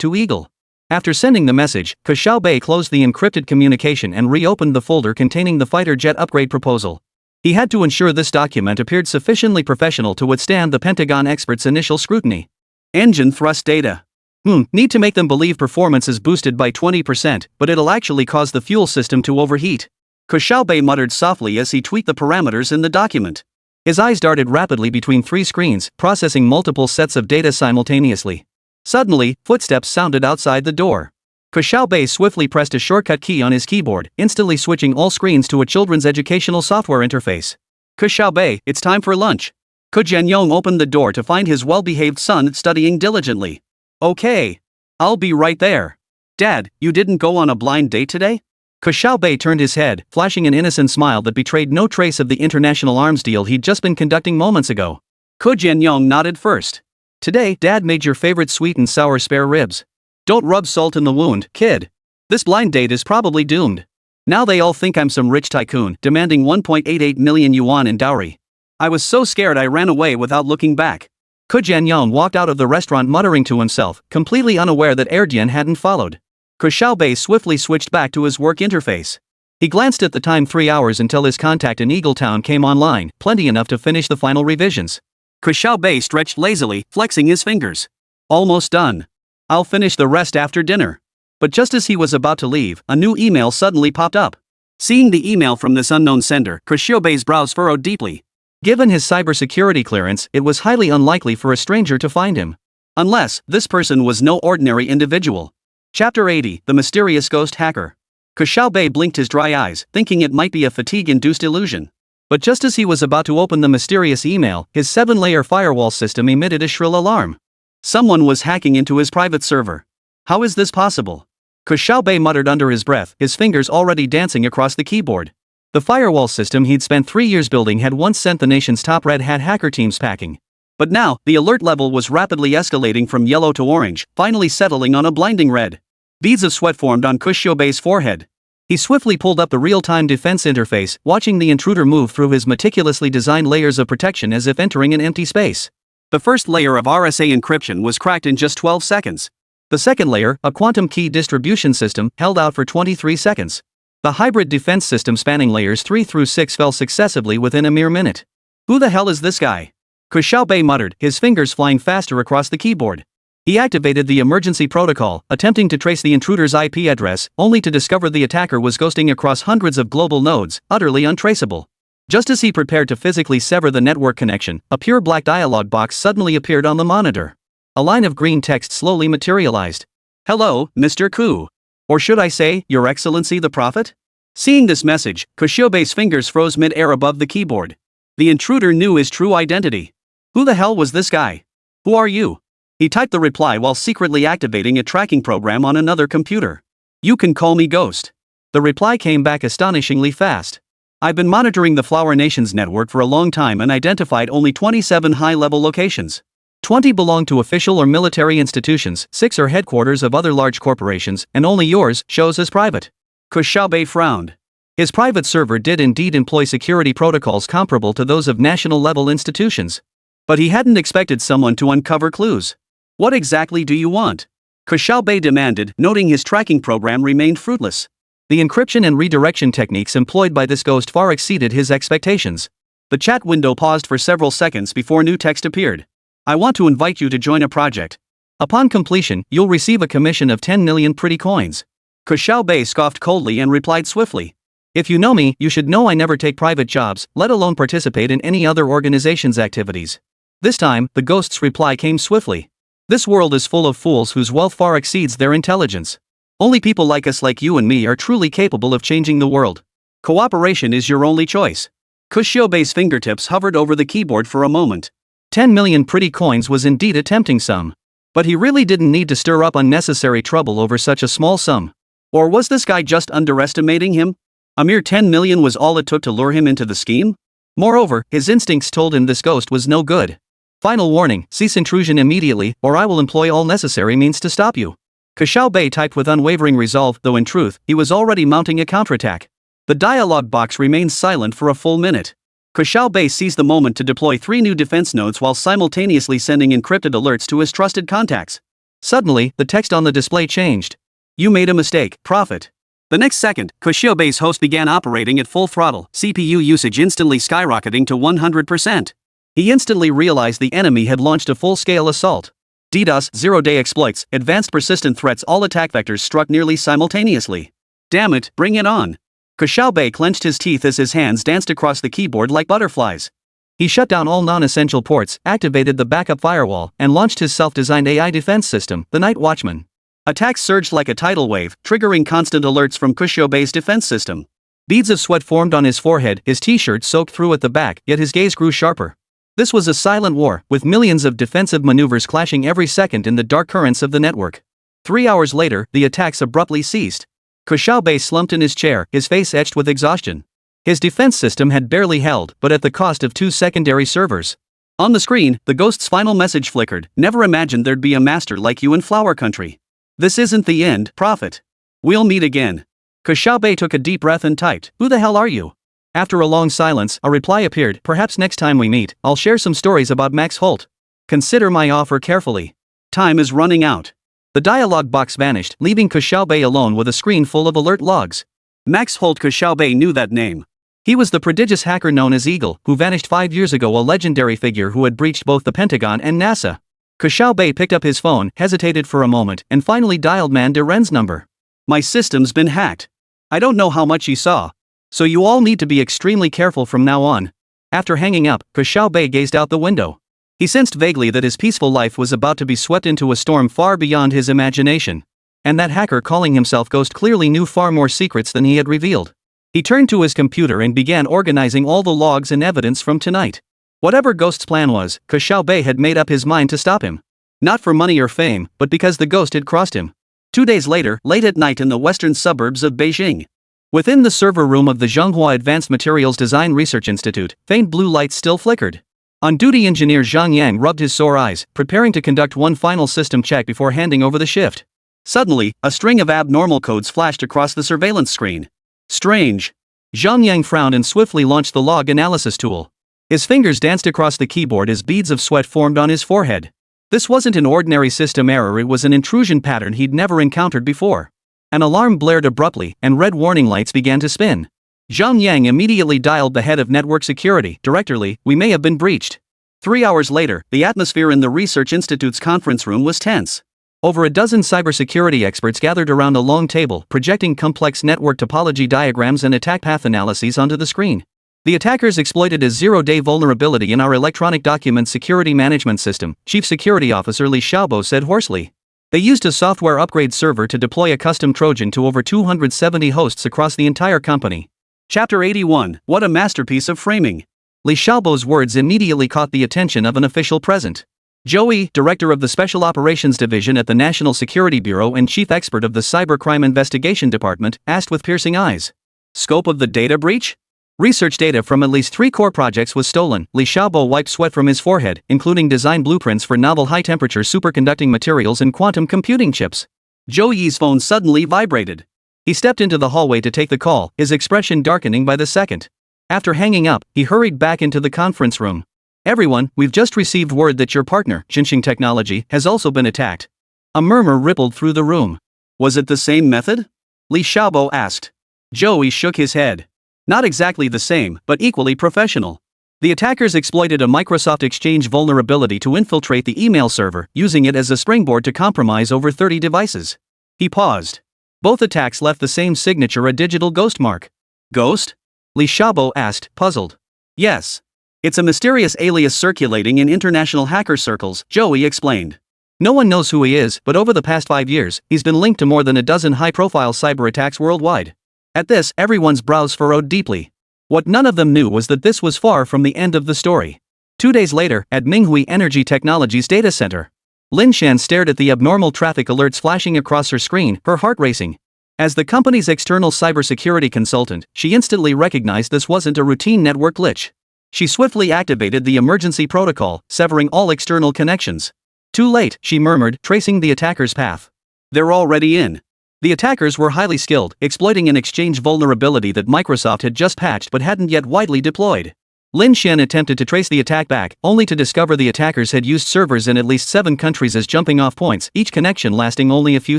to Eagle. After sending the message, Ke Xiaobei closed the encrypted communication and reopened the folder containing the fighter jet upgrade proposal. He had to ensure this document appeared sufficiently professional to withstand the Pentagon experts' initial scrutiny. Engine thrust data. Need to make them believe performance is boosted by 20%, but it'll actually cause the fuel system to overheat. Ke Xiaobei muttered softly as he tweaked the parameters in the document. His eyes darted rapidly between 3 screens, processing multiple sets of data simultaneously. Suddenly, footsteps sounded outside the door. Ke Xiaobei swiftly pressed a shortcut key on his keyboard, instantly switching all screens to a children's educational software interface. Ke Xiaobei, it's time for lunch. Jianyong opened the door to find his well-behaved son studying diligently. Okay. I'll be right there. Dad, you didn't go on a blind date today? Ke Xiaobei turned his head, flashing an innocent smile that betrayed no trace of the international arms deal he'd just been conducting moments ago. Jianyong nodded first. Today, Dad made your favorite sweet and sour spare ribs. Don't rub salt in the wound, kid. This blind date is probably doomed. Now they all think I'm some rich tycoon, demanding 1.88 million yuan in dowry. I was so scared I ran away without looking back. Jianyong walked out of the restaurant muttering to himself, completely unaware that Erdian hadn't followed. Ke Xiaobei swiftly switched back to his work interface. He glanced at the time 3 hours until his contact in Eagletown came online, plenty enough to finish the final revisions. Ke Xiaobei stretched lazily, flexing his fingers. Almost done. I'll finish the rest after dinner. But just as he was about to leave, a new email suddenly popped up. Seeing the email from this unknown sender, Ke Xiaobei's brows furrowed deeply. Given his cybersecurity clearance, it was highly unlikely for a stranger to find him. Unless, this person was no ordinary individual. Chapter 80, The Mysterious Ghost Hacker. Ke Xiaobei blinked his dry eyes, thinking it might be a fatigue-induced illusion. But just as he was about to open the mysterious email, his 7-layer firewall system emitted a shrill alarm. Someone was hacking into his private server. How is this possible? Ke Xiaobei muttered under his breath, his fingers already dancing across the keyboard. The firewall system he'd spent 3 years building had once sent the nation's top Red Hat hacker teams packing. But now, the alert level was rapidly escalating from yellow to orange, finally settling on a blinding red. Beads of sweat formed on Ke Xiaobei's forehead. He swiftly pulled up the real-time defense interface, watching the intruder move through his meticulously designed layers of protection as if entering an empty space. The first layer of RSA encryption was cracked in just 12 seconds. The second layer, a quantum key distribution system, held out for 23 seconds. The hybrid defense system spanning layers 3 through 6 fell successively within a mere minute. Who the hell is this guy? Ke Xiaobei muttered, his fingers flying faster across the keyboard. He activated the emergency protocol, attempting to trace the intruder's IP address, only to discover the attacker was ghosting across hundreds of global nodes, utterly untraceable. Just as he prepared to physically sever the network connection, a pure black dialog box suddenly appeared on the monitor. A line of green text slowly materialized. Hello, Mr. Ku. Or should I say, Your Excellency the Prophet? Seeing this message, Ke Xiaobei's fingers froze mid-air above the keyboard. The intruder knew his true identity. Who the hell was this guy? Who are you? He typed the reply while secretly activating a tracking program on another computer. You can call me Ghost. The reply came back astonishingly fast. I've been monitoring the Flower Nations network for a long time and identified only 27 high-level locations. 20 belong to official or military institutions, 6 are headquarters of other large corporations, and only yours shows as private. Ke Xiaobei frowned. His private server did indeed employ security protocols comparable to those of national-level institutions. But he hadn't expected someone to uncover clues. What exactly do you want? Ke Xiaobei demanded, noting his tracking program remained fruitless. The encryption and redirection techniques employed by this ghost far exceeded his expectations. The chat window paused for several seconds before new text appeared. I want to invite you to join a project. Upon completion, you'll receive a commission of 10 million pretty coins. Ke Xiaobei scoffed coldly and replied swiftly. If you know me, you should know I never take private jobs, let alone participate in any other organization's activities. This time, the ghost's reply came swiftly. This world is full of fools whose wealth far exceeds their intelligence. Only people like us, like you and me, are truly capable of changing the world. Cooperation is your only choice. Ke Xiaobei's fingertips hovered over the keyboard for a moment. 10 million pretty coins was indeed a tempting sum. But he really didn't need to stir up unnecessary trouble over such a small sum. Or was this guy just underestimating him? A mere 10 million was all it took to lure him into the scheme? Moreover, his instincts told him this ghost was no good. Final warning, cease intrusion immediately, or I will employ all necessary means to stop you. Ke Xiaobei typed with unwavering resolve, though in truth, he was already mounting a counterattack. The dialog box remained silent for a full minute. Ke Xiaobei seized the moment to deploy 3 new defense nodes while simultaneously sending encrypted alerts to his trusted contacts. Suddenly, the text on the display changed. You made a mistake, Prophet. The next second, Ke Xiaobei's host began operating at full throttle, CPU usage instantly skyrocketing to 100%. He instantly realized the enemy had launched a full-scale assault. DDoS, zero-day exploits, advanced persistent threats, all attack vectors struck nearly simultaneously. Damn it, bring it on. Ke Xiaobei clenched his teeth as his hands danced across the keyboard like butterflies. He shut down all non-essential ports, activated the backup firewall, and launched his self-designed AI defense system, the Night Watchman. Attacks surged like a tidal wave, triggering constant alerts from Ke Xiaobei's defense system. Beads of sweat formed on his forehead, his t-shirt soaked through at the back, yet his gaze grew sharper. This was a silent war, with millions of defensive maneuvers clashing every second in the dark currents of the network. 3 hours later, the attacks abruptly ceased. Ke Xiaobei slumped in his chair, his face etched with exhaustion. His defense system had barely held, but at the cost of 2 secondary servers. On the screen, the ghost's final message flickered, never imagined there'd be a master like you in Flower Country. This isn't the end, Prophet. We'll meet again. Ke Xiaobei took a deep breath and typed, Who the hell are you? After a long silence, a reply appeared, Perhaps next time we meet, I'll share some stories about Max Holt. Consider my offer carefully. Time is running out. The dialog box vanished, leaving Ke Xiaobei alone with a screen full of alert logs. Max Holt. Ke Xiaobei knew that name. He was the prodigious hacker known as Eagle, who vanished 5 years ago, a legendary figure who had breached both the Pentagon and NASA. Ke Xiaobei picked up his phone, hesitated for a moment, and finally dialed Man de Ren's number. My system's been hacked. I don't know how much he saw. So you all need to be extremely careful from now on. After hanging up, Ke Xiaobei gazed out the window. He sensed vaguely that his peaceful life was about to be swept into a storm far beyond his imagination. And that hacker calling himself Ghost clearly knew far more secrets than he had revealed. He turned to his computer and began organizing all the logs and evidence from tonight. Whatever Ghost's plan was, Ke Xiaobei had made up his mind to stop him. Not for money or fame, but because the ghost had crossed him. 2 days later, late at night in the western suburbs of Beijing. Within the server room of the Zhonghua Advanced Materials Design Research Institute, faint blue lights still flickered. On-duty engineer Jianyong rubbed his sore eyes, preparing to conduct one final system check before handing over the shift. Suddenly, a string of abnormal codes flashed across the surveillance screen. Strange. Jianyong frowned and swiftly launched the log analysis tool. His fingers danced across the keyboard as beads of sweat formed on his forehead. This wasn't an ordinary system error, it was an intrusion pattern he'd never encountered before. An alarm blared abruptly, and red warning lights began to spin. Jianyong immediately dialed the head of network security. Directly, we may have been breached. 3 hours later, the atmosphere in the Research Institute's conference room was tense. Over a dozen cybersecurity experts gathered around a long table, projecting complex network topology diagrams and attack path analyses onto the screen. The attackers exploited a zero-day vulnerability in our electronic document security management system, Chief Security Officer Ke Xiaobei said hoarsely. They used a software upgrade server to deploy a custom Trojan to over 270 hosts across the entire company. Chapter 81, What a masterpiece of framing. Ke Xiaobei's words immediately caught the attention of an official present. Joey, director of the Special Operations Division at the National Security Bureau and chief expert of the Cybercrime Investigation Department, asked with piercing eyes. Scope of the data breach? Research data from at least 3 core projects was stolen. Ke Xiaobei wiped sweat from his forehead, including design blueprints for novel high-temperature superconducting materials and quantum computing chips. Joey's phone suddenly vibrated. He stepped into the hallway to take the call, his expression darkening by the second. After hanging up, he hurried back into the conference room. Everyone, we've just received word that your partner, Jianyong Technology, has also been attacked. A murmur rippled through the room. Was it the same method? Ke Xiaobei asked. Joey shook his head. Not exactly the same, but equally professional. The attackers exploited a Microsoft Exchange vulnerability to infiltrate the email server, using it as a springboard to compromise over 30 devices. He paused. Both attacks left the same signature, a digital ghost mark. Ghost? Ke Xiaobei asked, puzzled. Yes. It's a mysterious alias circulating in international hacker circles, Joey explained. No one knows who he is, but over the past 5 years, he's been linked to more than a dozen high-profile cyber attacks worldwide. At this, everyone's brows furrowed deeply. What none of them knew was that this was far from the end of the story. 2 days later, at Minhui Energy Technologies data center. Lin Shan stared at the abnormal traffic alerts flashing across her screen, her heart racing. As the company's external cybersecurity consultant, she instantly recognized this wasn't a routine network glitch. She swiftly activated the emergency protocol, severing all external connections. Too late, she murmured, tracing the attacker's path. They're already in. The attackers were highly skilled, exploiting an Exchange vulnerability that Microsoft had just patched but hadn't yet widely deployed. Lin Shan attempted to trace the attack back, only to discover the attackers had used servers in at least 7 countries as jumping-off points, each connection lasting only a few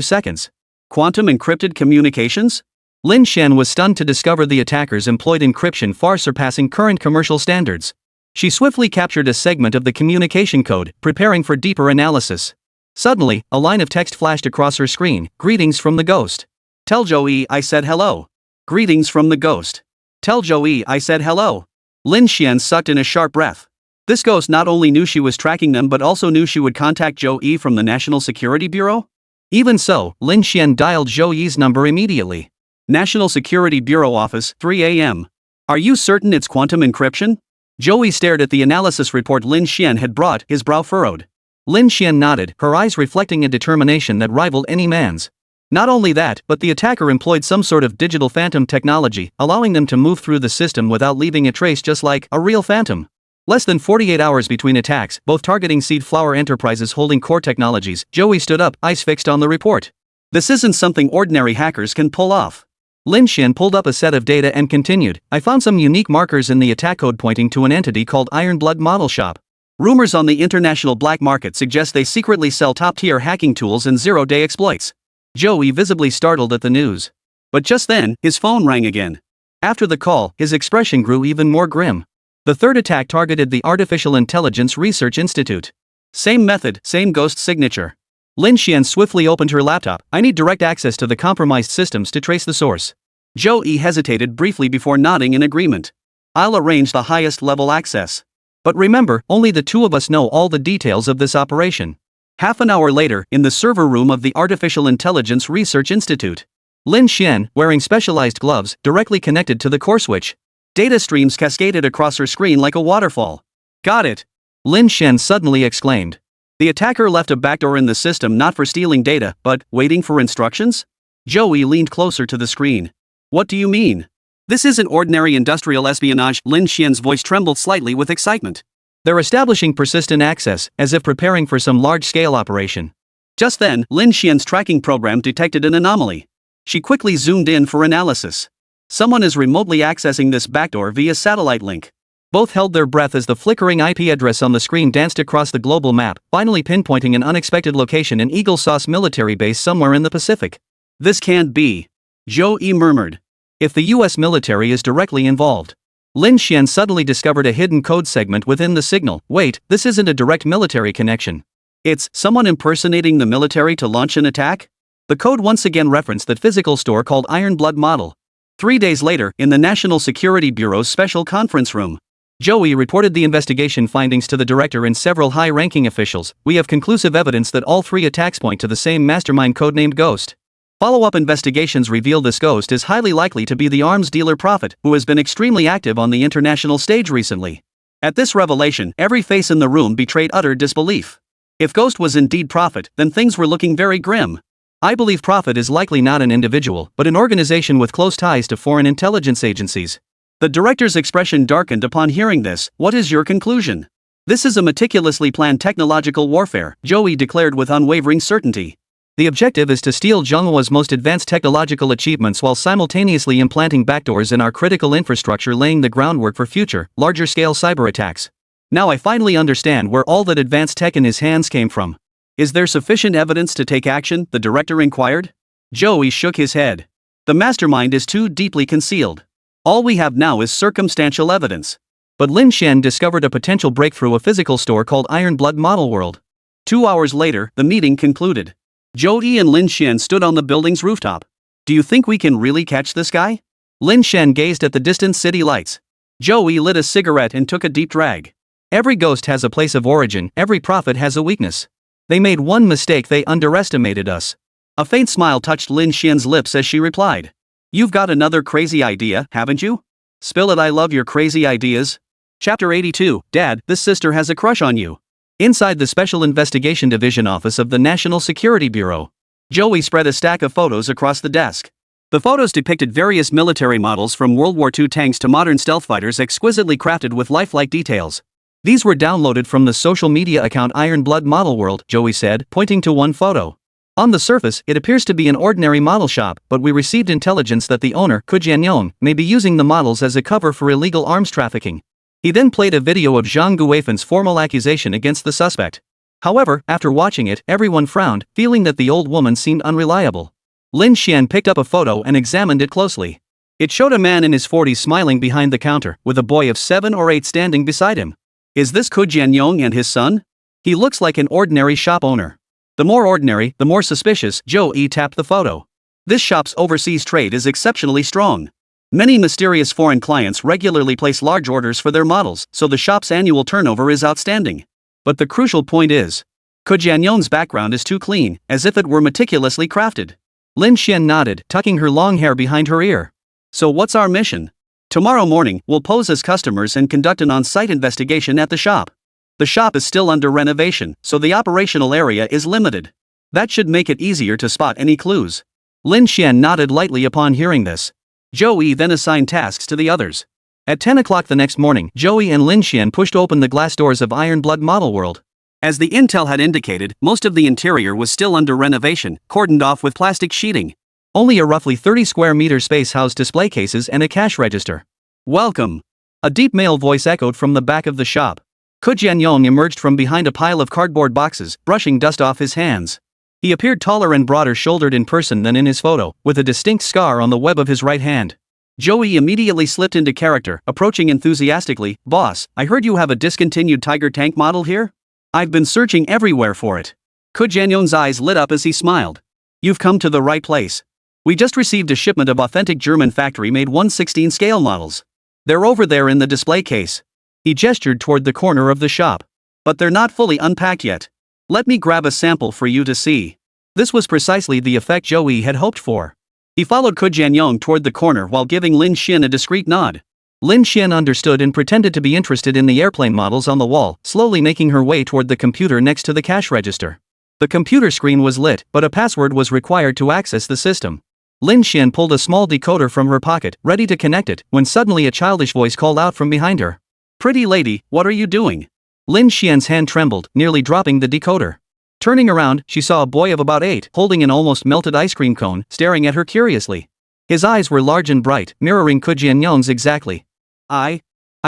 seconds. Quantum encrypted communications? Lin Shan was stunned to discover the attackers employed encryption far surpassing current commercial standards. She swiftly captured a segment of the communication code, preparing for deeper analysis. Suddenly, a line of text flashed across her screen. Greetings from the ghost. Tell Joey I said hello. Greetings from the ghost. Tell Joey I said hello. Lin Shan sucked in a sharp breath. This ghost not only knew she was tracking them but also knew she would contact Joey from the National Security Bureau? Even so, Lin Shan dialed Joey's number immediately. National Security Bureau office, 3 a.m. Are you certain it's quantum encryption? Joey stared at the analysis report Lin Shan had brought, his brow furrowed. Lin Shan nodded, her eyes reflecting a determination that rivaled any man's. Not only that, but the attacker employed some sort of digital phantom technology, allowing them to move through the system without leaving a trace, just like a real phantom. Less than 48 hours between attacks, both targeting Seed Flower enterprises holding core technologies. Joey stood up, eyes fixed on the report. This isn't something ordinary hackers can pull off. Lin Shan pulled up a set of data and continued. I found some unique markers in the attack code pointing to an entity called Iron Blood Model Shop. Rumors on the international black market suggest they secretly sell top-tier hacking tools and zero-day exploits. Joey visibly startled at the news. But just then, his phone rang again. After the call, his expression grew even more grim. The third attack targeted the Artificial Intelligence Research Institute. Same method, same ghost signature. Lin Shan swiftly opened her laptop. I need direct access to the compromised systems to trace the source. Joey hesitated briefly before nodding in agreement. I'll arrange the highest level access. But remember, only the two of us know all the details of this operation. Half an hour later, in the server room of the Artificial Intelligence Research Institute. Lin Shan, wearing specialized gloves, directly connected to the core switch. Data streams cascaded across her screen like a waterfall. Got it! Lin Shan suddenly exclaimed. The attacker left a backdoor in the system not for stealing data, but waiting for instructions? Joey leaned closer to the screen. What do you mean? This isn't ordinary industrial espionage. Lin Shan's voice trembled slightly with excitement. They're establishing persistent access, as if preparing for some large-scale operation. Just then, Lin Shan's tracking program detected an anomaly. She quickly zoomed in for analysis. Someone is remotely accessing this backdoor via satellite link. Both held their breath as the flickering IP address on the screen danced across the global map, finally pinpointing an unexpected location: an Eagle Sauce military base somewhere in the Pacific. This can't be. Joey murmured. If the US military is directly involved. Lin Shan suddenly discovered a hidden code segment within the signal. Wait, this isn't a direct military connection. It's someone impersonating the military to launch an attack? The code once again referenced that physical store called Iron Blood Model. 3 days later, in the National Security Bureau's special conference room. Joey reported the investigation findings to the director and several high-ranking officials. We have conclusive evidence that all 3 attacks point to the same mastermind codenamed Ghost. Follow-up investigations reveal this ghost is highly likely to be the arms dealer Prophet, who has been extremely active on the international stage recently. At this revelation, every face in the room betrayed utter disbelief. If Ghost was indeed Prophet, then things were looking very grim. I believe Prophet is likely not an individual, but an organization with close ties to foreign intelligence agencies. The director's expression darkened upon hearing this. What is your conclusion? This is a meticulously planned technological warfare, Joey declared with unwavering certainty. The objective is to steal Zhonghua's most advanced technological achievements while simultaneously implanting backdoors in our critical infrastructure, laying the groundwork for future, larger-scale cyber attacks. Now I finally understand where all that advanced tech in his hands came from. Is there sufficient evidence to take action? The director inquired. Joey shook his head. The mastermind is too deeply concealed. All we have now is circumstantial evidence. But Lin Shan discovered a potential breakthrough: a physical store called Iron Blood Model World. 2 hours later, the meeting concluded. Joey and Lin Shan stood on the building's rooftop. Do you think we can really catch this guy? Lin Shan gazed at the distant city lights. Joey lit a cigarette and took a deep drag. Every ghost has a place of origin, every prophet has a weakness. They made one mistake: they underestimated us. A faint smile touched Lin Shan's lips as she replied. You've got another crazy idea, haven't you? Spill it, I love your crazy ideas. Chapter 82, Dad, this sister has a crush on you. Inside the Special Investigation Division office of the National Security Bureau, Joey spread a stack of photos across the desk. The photos depicted various military models from World War II tanks to modern stealth fighters exquisitely crafted with lifelike details. These were downloaded from the social media account Iron Blood Model World, Joey said, pointing to one photo. On the surface, it appears to be an ordinary model shop, but we received intelligence that the owner, Ke Jianyong, may be using the models as a cover for illegal arms trafficking. He then played a video of Zhang Guifen's formal accusation against the suspect. However, after watching it, everyone frowned, feeling that the old woman seemed unreliable. Lin Xian picked up a photo and examined it closely. It showed a man in his 40s smiling behind the counter, with a boy of 7 or 8 standing beside him. Is this Ke Jianyong and his son? He looks like an ordinary shop owner. The more ordinary, the more suspicious, Joey tapped the photo. This shop's overseas trade is exceptionally strong. Many mysterious foreign clients regularly place large orders for their models, so the shop's annual turnover is outstanding. But the crucial point is, Ke Jianyong's background is too clean, as if it were meticulously crafted. Lin Xian nodded, tucking her long hair behind her ear. So what's our mission? Tomorrow morning, we'll pose as customers and conduct an on-site investigation at the shop. The shop is still under renovation, so the operational area is limited. That should make it easier to spot any clues. Lin Xian nodded lightly upon hearing this. Joey then assigned tasks to the others. At 10 o'clock the next morning, Joey and Lin Xian pushed open the glass doors of Iron Blood Model World. As the intel had indicated, most of the interior was still under renovation, cordoned off with plastic sheeting. Only a roughly 30 square meter space housed display cases and a cash register. Welcome! A deep male voice echoed from the back of the shop. Ke Jianyong emerged from behind a pile of cardboard boxes, brushing dust off his hands. He appeared taller and broader-shouldered in person than in his photo, with a distinct scar on the web of his right hand. Joey immediately slipped into character, approaching enthusiastically. Boss, I heard you have a discontinued Tiger tank model here? I've been searching everywhere for it. Ke Jianyong's eyes lit up as he smiled. You've come to the right place. We just received a shipment of authentic German factory-made 1/16 scale models. They're over there in the display case. He gestured toward the corner of the shop. But they're not fully unpacked yet. Let me grab a sample for you to see. This was precisely the effect Joey had hoped for. He followed Ke Jianyong toward the corner while giving Lin Xian a discreet nod. Lin Xian understood and pretended to be interested in the airplane models on the wall, slowly making her way toward the computer next to the cash register. The computer screen was lit, but a password was required to access the system. Lin Xian pulled a small decoder from her pocket, ready to connect it, when suddenly a childish voice called out from behind her. Pretty lady, what are you doing? Lin Xian's hand trembled, nearly dropping the decoder. Turning around, she saw a boy of about 8, holding an almost melted ice cream cone, staring at her curiously. His eyes were large and bright, mirroring Ke Jianyong's exactly. I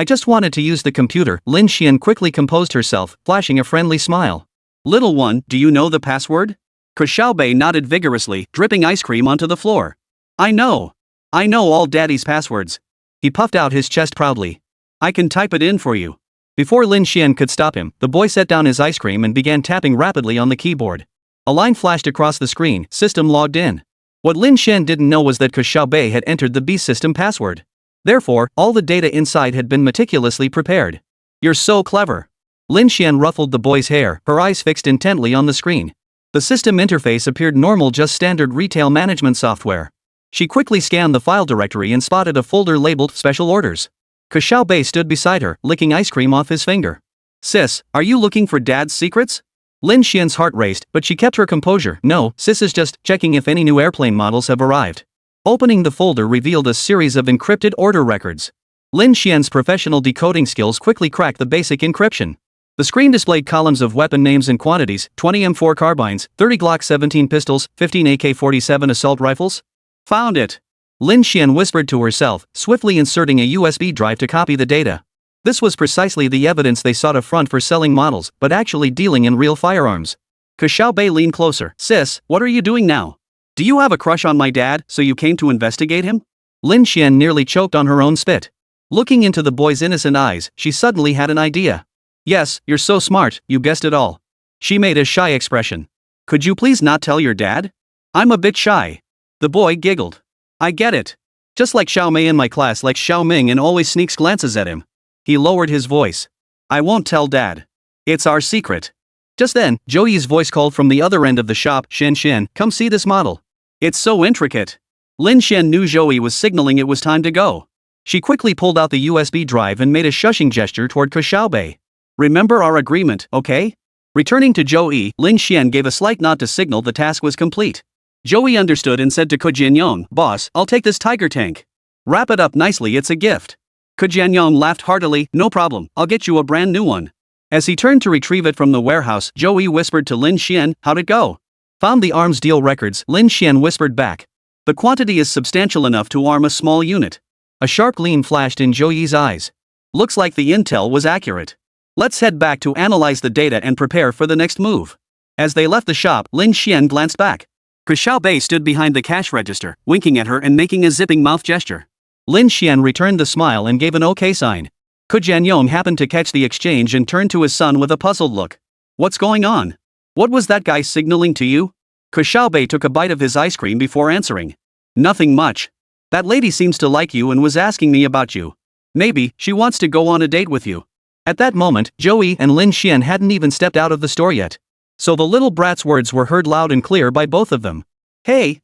just wanted to use the computer. Lin Xian quickly composed herself, flashing a friendly smile. Little one, do you know the password? Ke Xiaobei nodded vigorously, dripping ice cream onto the floor. I know all daddy's passwords. He puffed out his chest proudly. I can type it in for you. Before Lin Xian could stop him, the boy set down his ice cream and began tapping rapidly on the keyboard. A line flashed across the screen, system logged in. What Lin Xian didn't know was that Ke Xiaobei had entered the B system password. Therefore, all the data inside had been meticulously prepared. You're so clever. Lin Xian ruffled the boy's hair, her eyes fixed intently on the screen. The system interface appeared normal, just standard retail management software. She quickly scanned the file directory and spotted a folder labeled Special Orders. Ke Xiaobei stood beside her, licking ice cream off his finger. Sis, are you looking for Dad's secrets? Lin Xian's heart raced, but she kept her composure. No, sis is just checking if any new airplane models have arrived. Opening the folder revealed a series of encrypted order records. Lin Xian's professional decoding skills quickly cracked the basic encryption. The screen displayed columns of weapon names and quantities: 20 M4 carbines, 30 Glock 17 pistols, 15 AK-47 assault rifles. Found it! Lin Xian whispered to herself, swiftly inserting a USB drive to copy the data. This was precisely the evidence they sought: a front for selling models, but actually dealing in real firearms. Ke Xiaobei leaned closer. Sis, what are you doing now? Do you have a crush on my dad, so you came to investigate him? Lin Xian nearly choked on her own spit. Looking into the boy's innocent eyes, she suddenly had an idea. Yes, you're so smart, you guessed it all. She made a shy expression. Could you please not tell your dad? I'm a bit shy. The boy giggled. I get it. Just like Xiaomei in my class likes Xiao Ming and always sneaks glances at him. He lowered his voice. I won't tell Dad. It's our secret. Just then, Joey's voice called from the other end of the shop. Shen, come see this model. It's so intricate. Lin Xian knew Joey was signaling it was time to go. She quickly pulled out the USB drive and made a shushing gesture toward Ke Xiaobei. Remember our agreement, okay? Returning to Joey, Lin Xian gave a slight nod to signal the task was complete. Joey understood and said to Ke Jianyong, "Boss, I'll take this tiger tank. Wrap it up nicely, it's a gift." Ke Jianyong laughed heartily, "No problem, I'll get you a brand new one." As he turned to retrieve it from the warehouse, Joey whispered to Lin Xian, "How'd it go?" "Found the arms deal records," Lin Xian whispered back. "The quantity is substantial enough to arm a small unit." A sharp gleam flashed in Joey's eyes. "Looks like the intel was accurate. Let's head back to analyze the data and prepare for the next move." As they left the shop, Lin Xian glanced back. Ke Xiaobei stood behind the cash register, winking at her and making a zipping mouth gesture. Lin Xian returned the smile and gave an okay sign. Ke Jianyong happened to catch the exchange and turned to his son with a puzzled look. "What's going on? What was that guy signaling to you?" Ke Xiaobei took a bite of his ice cream before answering. "Nothing much. That lady seems to like you and was asking me about you. Maybe she wants to go on a date with you." At that moment, Joey and Lin Xian hadn't even stepped out of the store yet. So the little brat's words were heard loud and clear by both of them. Hey!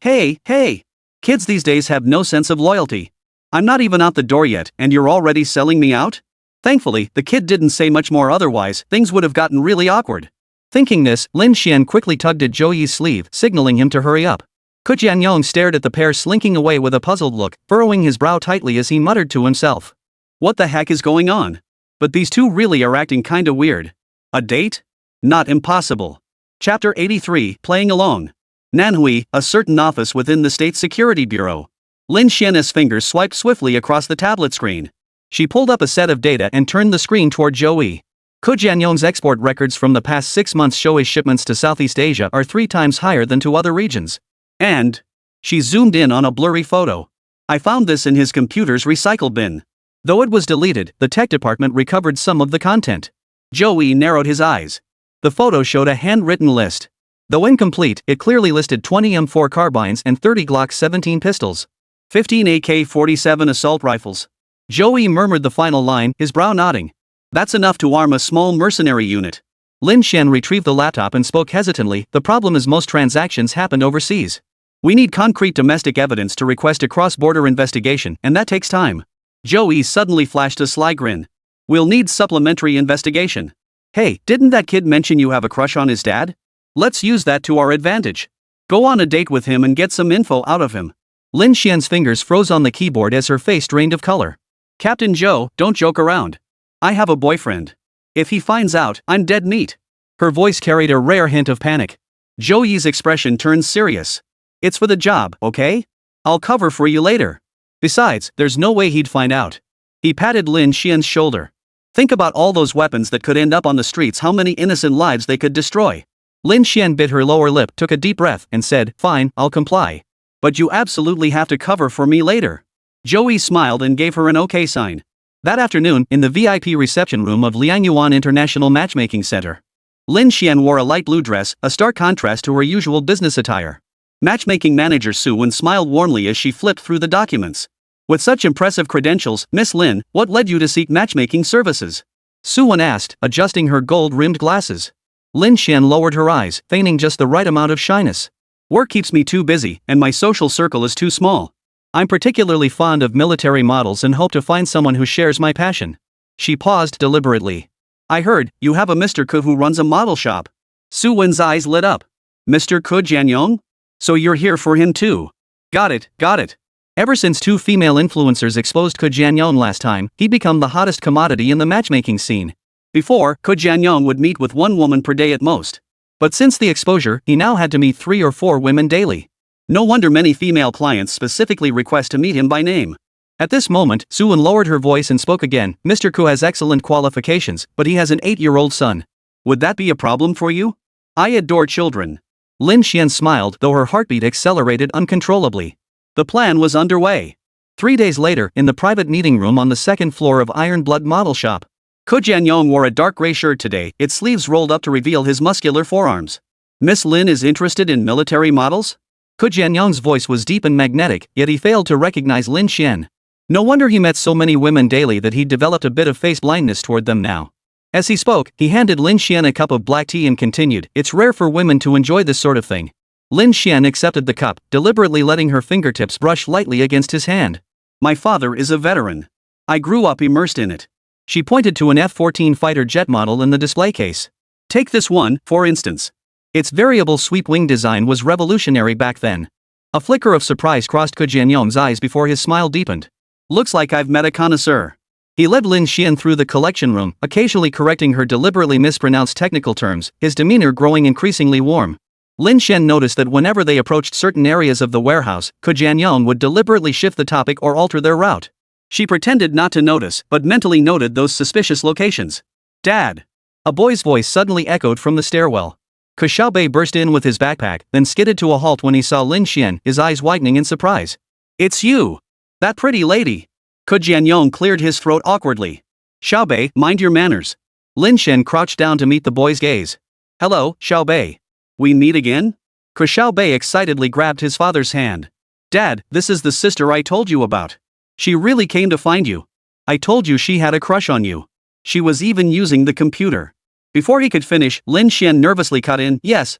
Kids these days have no sense of loyalty. I'm not even out the door yet, and you're already selling me out? Thankfully, the kid didn't say much more, otherwise, things would have gotten really awkward. Thinking this, Lin Xian quickly tugged at Joey's sleeve, signaling him to hurry up. Ke Jianyong stared at the pair slinking away with a puzzled look, furrowing his brow tightly as he muttered to himself. What the heck is going on? But these two really are acting kinda weird. A date? Not impossible. Chapter 83, Playing Along. Nanhui, a certain office within the State Security Bureau. Lin Xian's fingers swiped swiftly across the tablet screen. She pulled up a set of data and turned the screen toward Joey. Ke Jianyong's export records from the past 6 months show his shipments to Southeast Asia are 3 times higher than to other regions. And she zoomed in on a blurry photo. I found this in his computer's recycle bin. Though it was deleted, the tech department recovered some of the content. Joey narrowed his eyes. The photo showed a handwritten list. Though incomplete, it clearly listed 20 M4 carbines and 30 Glock 17 pistols. 15 AK-47 assault rifles. Joey murmured the final line, his brow nodding. That's enough to arm a small mercenary unit. Lin Xian retrieved the laptop and spoke hesitantly. The problem is most transactions happened overseas. We need concrete domestic evidence to request a cross-border investigation, and that takes time. Joey suddenly flashed a sly grin. We'll need supplementary investigation. Hey, didn't that kid mention you have a crush on his dad? Let's use that to our advantage. Go on a date with him and get some info out of him. Lin Xian's fingers froze on the keyboard as her face drained of color. Captain Joe, don't joke around. I have a boyfriend. If he finds out, I'm dead meat. Her voice carried a rare hint of panic. Joey's expression turned serious. It's for the job, okay? I'll cover for you later. Besides, there's no way he'd find out. He patted Lin Xian's shoulder. Think about all those weapons that could end up on the streets, how many innocent lives they could destroy. Lin Xian bit her lower lip, took a deep breath, and said, Fine, I'll comply. But you absolutely have to cover for me later. Joey smiled and gave her an okay sign. That afternoon, in the VIP reception room of Liangyuan International Matchmaking Center. Lin Xian wore a light blue dress, a stark contrast to her usual business attire. Matchmaking manager Su Wen smiled warmly as she flipped through the documents. With such impressive credentials, Miss Lin, what led you to seek matchmaking services? Su Wen asked, adjusting her gold-rimmed glasses. Lin Xian lowered her eyes, feigning just the right amount of shyness. Work keeps me too busy, and my social circle is too small. I'm particularly fond of military models and hope to find someone who shares my passion. She paused deliberately. I heard, you have a Mr. Ke who runs a model shop. Su Wen's eyes lit up. Mr. Ke Jianyong? So you're here for him too. Got it. Ever since 2 female influencers exposed Ke Jianyong last time, he'd become the hottest commodity in the matchmaking scene. Before, Ke Jianyong would meet with 1 woman per day at most. But since the exposure, he now had to meet 3 or 4 women daily. No wonder many female clients specifically request to meet him by name. At this moment, Su Wen lowered her voice and spoke again. Mr. Ke has excellent qualifications, but he has an 8-year-old son. Would that be a problem for you? I adore children. Lin Xian smiled, though her heartbeat accelerated uncontrollably. The plan was underway. 3 days later, in the private meeting room on the 2nd floor of Iron Blood Model Shop. Ke Jianyong wore a dark gray shirt today, its sleeves rolled up to reveal his muscular forearms. Miss Lin is interested in military models? Ke Jianyong's voice was deep and magnetic, yet he failed to recognize Lin Xian. No wonder he met so many women daily that he'd developed a bit of face blindness toward them now. As he spoke, he handed Lin Xian a cup of black tea and continued, It's rare for women to enjoy this sort of thing. Lin Xian accepted the cup, deliberately letting her fingertips brush lightly against his hand. My father is a veteran. I grew up immersed in it. She pointed to an F-14 fighter jet model in the display case. Take this one, for instance. Its variable sweep wing design was revolutionary back then. A flicker of surprise crossed Ke Jianyong's eyes before his smile deepened. Looks like I've met a connoisseur. He led Lin Xian through the collection room, occasionally correcting her deliberately mispronounced technical terms, his demeanor growing increasingly warm. Lin Xian noticed that whenever they approached certain areas of the warehouse, Ke Jianyong would deliberately shift the topic or alter their route. She pretended not to notice, but mentally noted those suspicious locations. Dad! A boy's voice suddenly echoed from the stairwell. Ke Xiaobei burst in with his backpack, then skidded to a halt when he saw Lin Xian, his eyes widening in surprise. It's you! That pretty lady! Ke Jianyong cleared his throat awkwardly. Xiaobei, mind your manners. Lin Xian crouched down to meet the boy's gaze. Hello, Xiaobei. We meet again? Ke Xiaobei excitedly grabbed his father's hand. Dad, this is the sister I told you about. She really came to find you. I told you she had a crush on you. She was even using the computer. Before he could finish, Lin Xian nervously cut in, yes.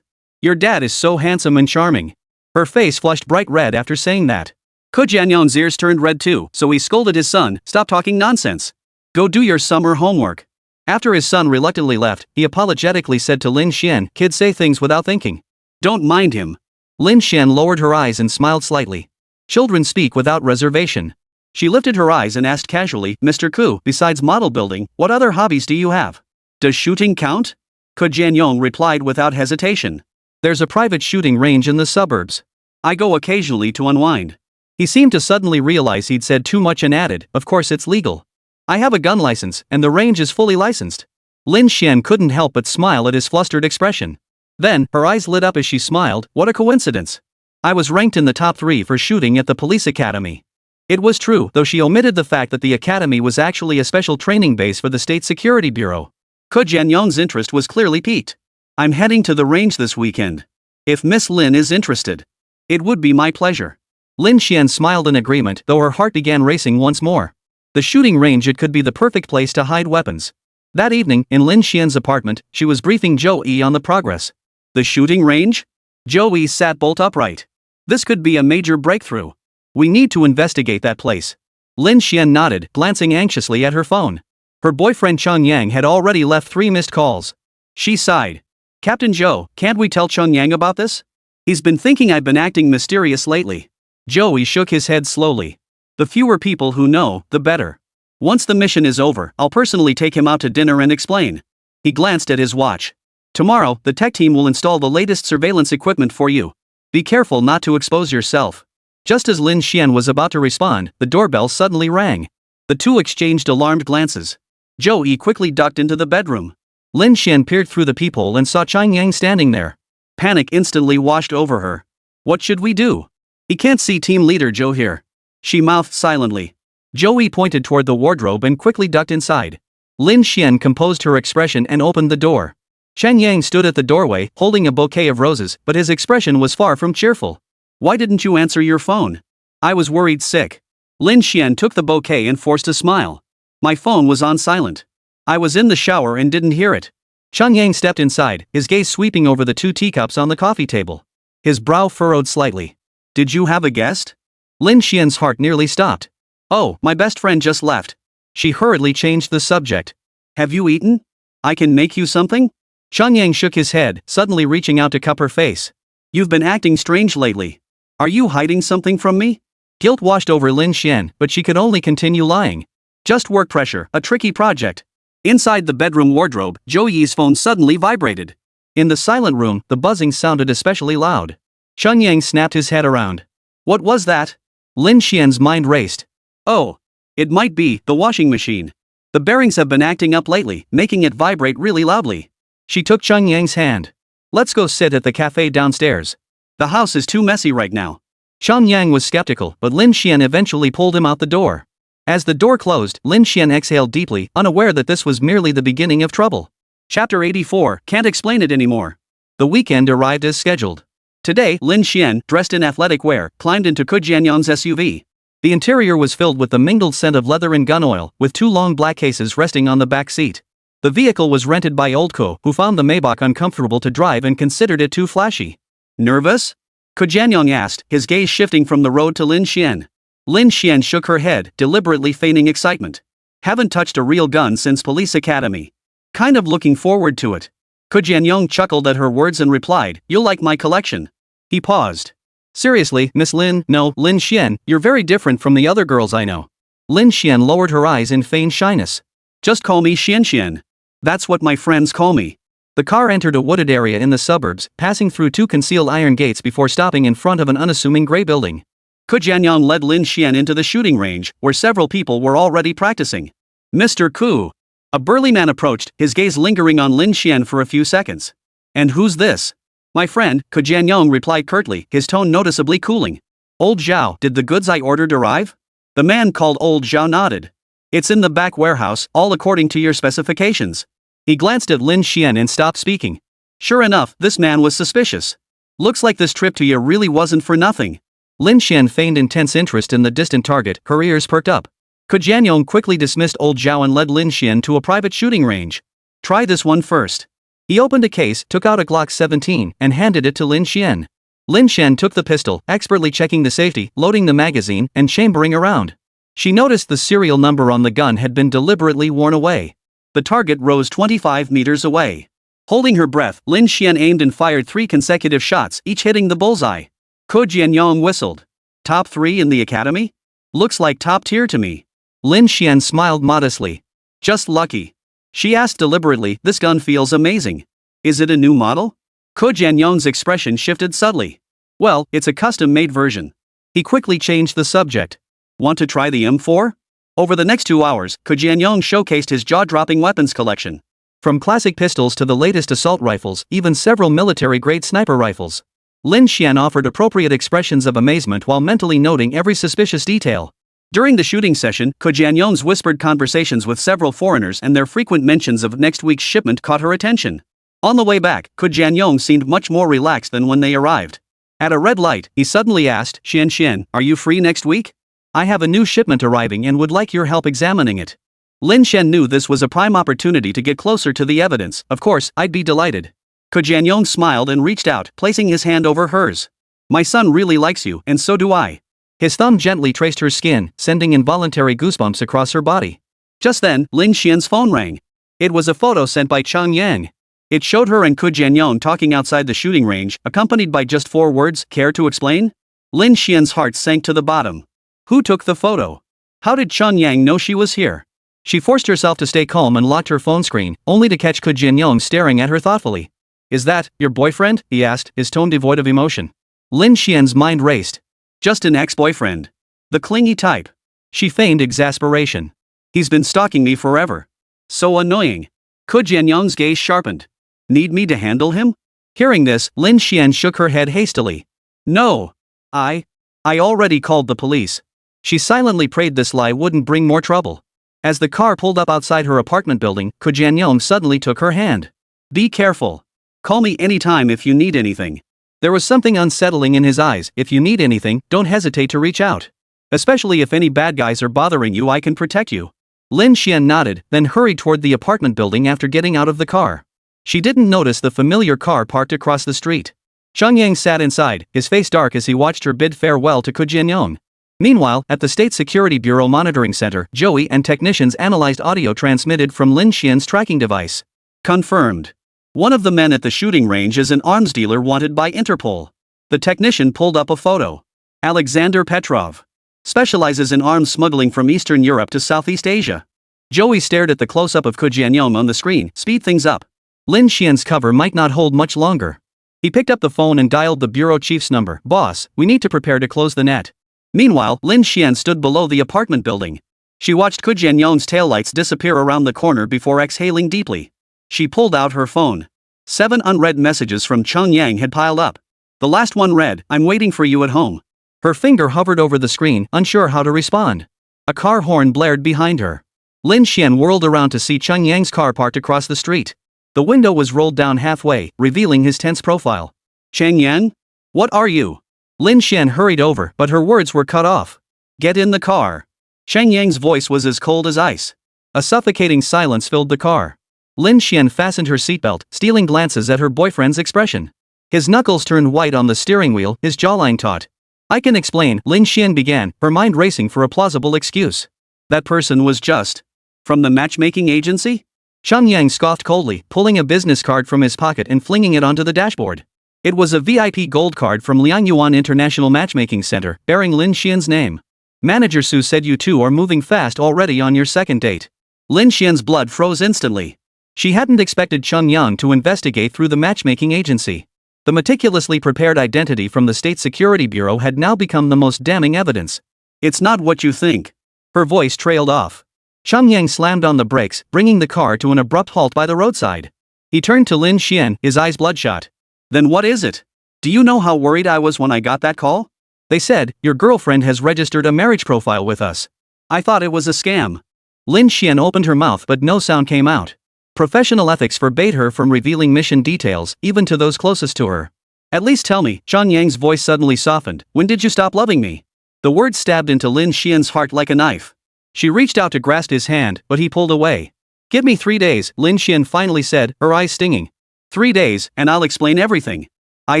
Your dad is so handsome and charming. Her face flushed bright red after saying that. Ke Jianyong's ears turned red too, so he scolded his son, stop talking nonsense. Go do your summer homework. After his son reluctantly left, he apologetically said to Lin Xian, kids say things without thinking. Don't mind him. Lin Xian lowered her eyes and smiled slightly. Children speak without reservation. She lifted her eyes and asked casually, Mr. Ku, besides model building, what other hobbies do you have? Does shooting count? Ke Jianyong replied without hesitation. There's a private shooting range in the suburbs. I go occasionally to unwind. He seemed to suddenly realize he'd said too much and added, of course it's legal. I have a gun license, and the range is fully licensed. Lin Xian couldn't help but smile at his flustered expression. Then, her eyes lit up as she smiled, what a coincidence. I was ranked in the top 3 for shooting at the police academy. It was true, though she omitted the fact that the academy was actually a special training base for the State Security Bureau. Ke Jianyong's interest was clearly piqued. I'm heading to the range this weekend. If Miss Lin is interested, it would be my pleasure. Lin Xian smiled in agreement, though her heart began racing once more. The shooting range, it could be the perfect place to hide weapons. That evening, in Lin Xian's apartment, she was briefing Zhou Yi on the progress. The shooting range? Zhou Yi sat bolt upright. This could be a major breakthrough. We need to investigate that place. Lin Xian nodded, glancing anxiously at her phone. Her boyfriend Cheng Yang had already left 3 missed calls. She sighed. Captain Zhou, can't we tell Cheng Yang about this? He's been thinking I've been acting mysterious lately. Zhou Yi shook his head slowly. The fewer people who know, the better. Once the mission is over, I'll personally take him out to dinner and explain. He glanced at his watch. Tomorrow, the tech team will install the latest surveillance equipment for you. Be careful not to expose yourself. Just as Lin Xian was about to respond, the doorbell suddenly rang. The two exchanged alarmed glances. Zhou Yi quickly ducked into the bedroom. Lin Xian peered through the peephole and saw Cheng Yang standing there. Panic instantly washed over her. What should we do? He can't see team leader Zhou here. She mouthed silently. Zhou Yi pointed toward the wardrobe and quickly ducked inside. Lin Xian composed her expression and opened the door. Cheng Yang stood at the doorway, holding a bouquet of roses, but his expression was far from cheerful. Why didn't you answer your phone? I was worried sick. Lin Xian took the bouquet and forced a smile. My phone was on silent. I was in the shower and didn't hear it. Cheng Yang stepped inside, his gaze sweeping over the 2 teacups on the coffee table. His brow furrowed slightly. Did you have a guest? Lin Xian's heart nearly stopped. Oh, my best friend just left. She hurriedly changed the subject. Have you eaten? I can make you something? Cheng Yang shook his head, suddenly reaching out to cup her face. You've been acting strange lately. Are you hiding something from me? Guilt washed over Lin Xian, but she could only continue lying. Just work pressure, a tricky project. Inside the bedroom wardrobe, Zhou Yi's phone suddenly vibrated. In the silent room, the buzzing sounded especially loud. Cheng Yang snapped his head around. What was that? Lin Xian's mind raced. Oh, it might be the washing machine. The bearings have been acting up lately, making it vibrate really loudly. She took Cheng Yang's hand. Let's go sit at the cafe downstairs. The house is too messy right now. Cheng Yang was skeptical, but Lin Xian eventually pulled him out the door. As the door closed, Lin Xian exhaled deeply, unaware that this was merely the beginning of trouble. Chapter 84, Can't Explain It Anymore. The weekend arrived as scheduled. Today, Lin Xian, dressed in athletic wear, climbed into Ke Jianyong's SUV. The interior was filled with the mingled scent of leather and gun oil, with 2 long black cases resting on the back seat. The vehicle was rented by Old Ko, who found the Maybach uncomfortable to drive and considered it too flashy. Nervous? Ke Jianyong asked, his gaze shifting from the road to Lin Xian. Lin Xian shook her head, deliberately feigning excitement. Haven't touched a real gun since police academy. Kind of looking forward to it. Ke Jianyong chuckled at her words and replied, "You'll like my collection." He paused. Seriously, Miss Lin, no, Lin Xian, you're very different from the other girls I know. Lin Xian lowered her eyes in feigned shyness. Just call me Xian Xian. That's what my friends call me. The car entered a wooded area in the suburbs, passing through 2 concealed iron gates before stopping in front of an unassuming gray building. Ke Jianyong led Lin Xian into the shooting range, where several people were already practicing. Mr. Ku. A burly man approached, his gaze lingering on Lin Xian for a few seconds. And who's this? My friend, Ke Jianyong replied curtly, his tone noticeably cooling. Old Zhao, did the goods I ordered arrive? The man called Old Zhao nodded. It's in the back warehouse, all according to your specifications. He glanced at Lin Xian and stopped speaking. Sure enough, this man was suspicious. Looks like this trip to you really wasn't for nothing. Lin Xian feigned intense interest in the distant target, her ears perked up. Ke Jianyong quickly dismissed Old Zhao and led Lin Xian to a private shooting range. Try this one first. He opened a case, took out a Glock 17, and handed it to Lin Xian. Lin Xian took the pistol, expertly checking the safety, loading the magazine, and chambering around. She noticed the serial number on the gun had been deliberately worn away. The target rose 25 meters away. Holding her breath, Lin Xian aimed and fired 3 consecutive shots, each hitting the bullseye. Ke Jianyong whistled. Top 3 in the academy? Looks like top tier to me. Lin Xian smiled modestly. Just lucky. She asked deliberately, this gun feels amazing. Is it a new model? Ke Jianyong's expression shifted subtly. Well, it's a custom-made version. He quickly changed the subject. Want to try the M4? Over the next 2 hours, Ke Jianyong showcased his jaw-dropping weapons collection. From classic pistols to the latest assault rifles, even several military-grade sniper rifles. Lin Xian offered appropriate expressions of amazement while mentally noting every suspicious detail. During the shooting session, Ke Jianyong's whispered conversations with several foreigners and their frequent mentions of next week's shipment caught her attention. On the way back, Ke Jianyong seemed much more relaxed than when they arrived. At a red light, he suddenly asked, "Xian Xian, are you free next week? I have a new shipment arriving and would like your help examining it." Lin Xian knew this was a prime opportunity to get closer to the evidence. Of course, I'd be delighted. Ke Jianyong smiled and reached out, placing his hand over hers. My son really likes you, and so do I. His thumb gently traced her skin, sending involuntary goosebumps across her body. Just then, Lin Xian's phone rang. It was a photo sent by Chang Yang. It showed her and Ke Jianyong talking outside the shooting range, accompanied by just 4 words, "Care to explain?" Lin Xian's heart sank to the bottom. Who took the photo? How did Chang Yang know she was here? She forced herself to stay calm and locked her phone screen, only to catch Ke Jianyong staring at her thoughtfully. Is that your boyfriend? He asked, his tone devoid of emotion. Lin Xian's mind raced. Just an ex-boyfriend. The clingy type. She feigned exasperation. He's been stalking me forever. So annoying. Ke Jianyong's gaze sharpened. Need me to handle him? Hearing this, Lin Xian shook her head hastily. No. I already called the police. She silently prayed this lie wouldn't bring more trouble. As the car pulled up outside her apartment building, Ke Jianyong suddenly took her hand. Be careful. Call me anytime if you need anything. There was something unsettling in his eyes. If you need anything, don't hesitate to reach out. Especially if any bad guys are bothering you, I can protect you. Lin Xian nodded, then hurried toward the apartment building after getting out of the car. She didn't notice the familiar car parked across the street. Chang Yang sat inside, his face dark as he watched her bid farewell to Ke Jianyong. Meanwhile, at the State Security Bureau Monitoring Center, Joey and technicians analyzed audio transmitted from Lin Xian's tracking device. Confirmed. One of the men at the shooting range is an arms dealer wanted by Interpol. The technician pulled up a photo. Alexander Petrov. Specializes in arms smuggling from Eastern Europe to Southeast Asia. Joey stared at the close-up of Ke Jianyong on the screen. Speed things up. Lin Xian's cover might not hold much longer. He picked up the phone and dialed the bureau chief's number. Boss, we need to prepare to close the net. Meanwhile, Lin Xian stood below the apartment building. She watched Ke Jianyong's taillights disappear around the corner before exhaling deeply. She pulled out her phone. 7 unread messages from Chang Yang had piled up. The last one read, "I'm waiting for you at home." Her finger hovered over the screen, unsure how to respond. A car horn blared behind her. Lin Xian whirled around to see Chang Yang's car parked across the street. The window was rolled down halfway, revealing his tense profile. Chang Yang? What are you? Lin Xian hurried over, but her words were cut off. Get in the car. Chang Yang's voice was as cold as ice. A suffocating silence filled the car. Lin Xian fastened her seatbelt, stealing glances at her boyfriend's expression. His knuckles turned white on the steering wheel, his jawline taut. I can explain, Lin Xian began, her mind racing for a plausible excuse. That person was just From the matchmaking agency? Yang scoffed coldly, pulling a business card from his pocket and flinging it onto the dashboard. It was a VIP gold card from Liangyuan International Matchmaking Center, bearing Lin Xian's name. Manager Su said you two are moving fast already on your second date. Lin Xian's blood froze instantly. She hadn't expected Yang to investigate through the matchmaking agency. The meticulously prepared identity from the State Security Bureau had now become the most damning evidence. It's not what you think. Her voice trailed off. Yang slammed on the brakes, bringing the car to an abrupt halt by the roadside. He turned to Lin Xian, his eyes bloodshot. Then what is it? Do you know how worried I was when I got that call? They said, your girlfriend has registered a marriage profile with us. I thought it was a scam. Lin Xian opened her mouth but no sound came out. Professional ethics forbade her from revealing mission details, even to those closest to her. At least tell me, Yang's voice suddenly softened, when did you stop loving me? The word stabbed into Lin Xian's heart like a knife. She reached out to grasp his hand, but he pulled away. Give me 3 days, Lin Xian finally said, her eyes stinging. 3 days, and I'll explain everything. I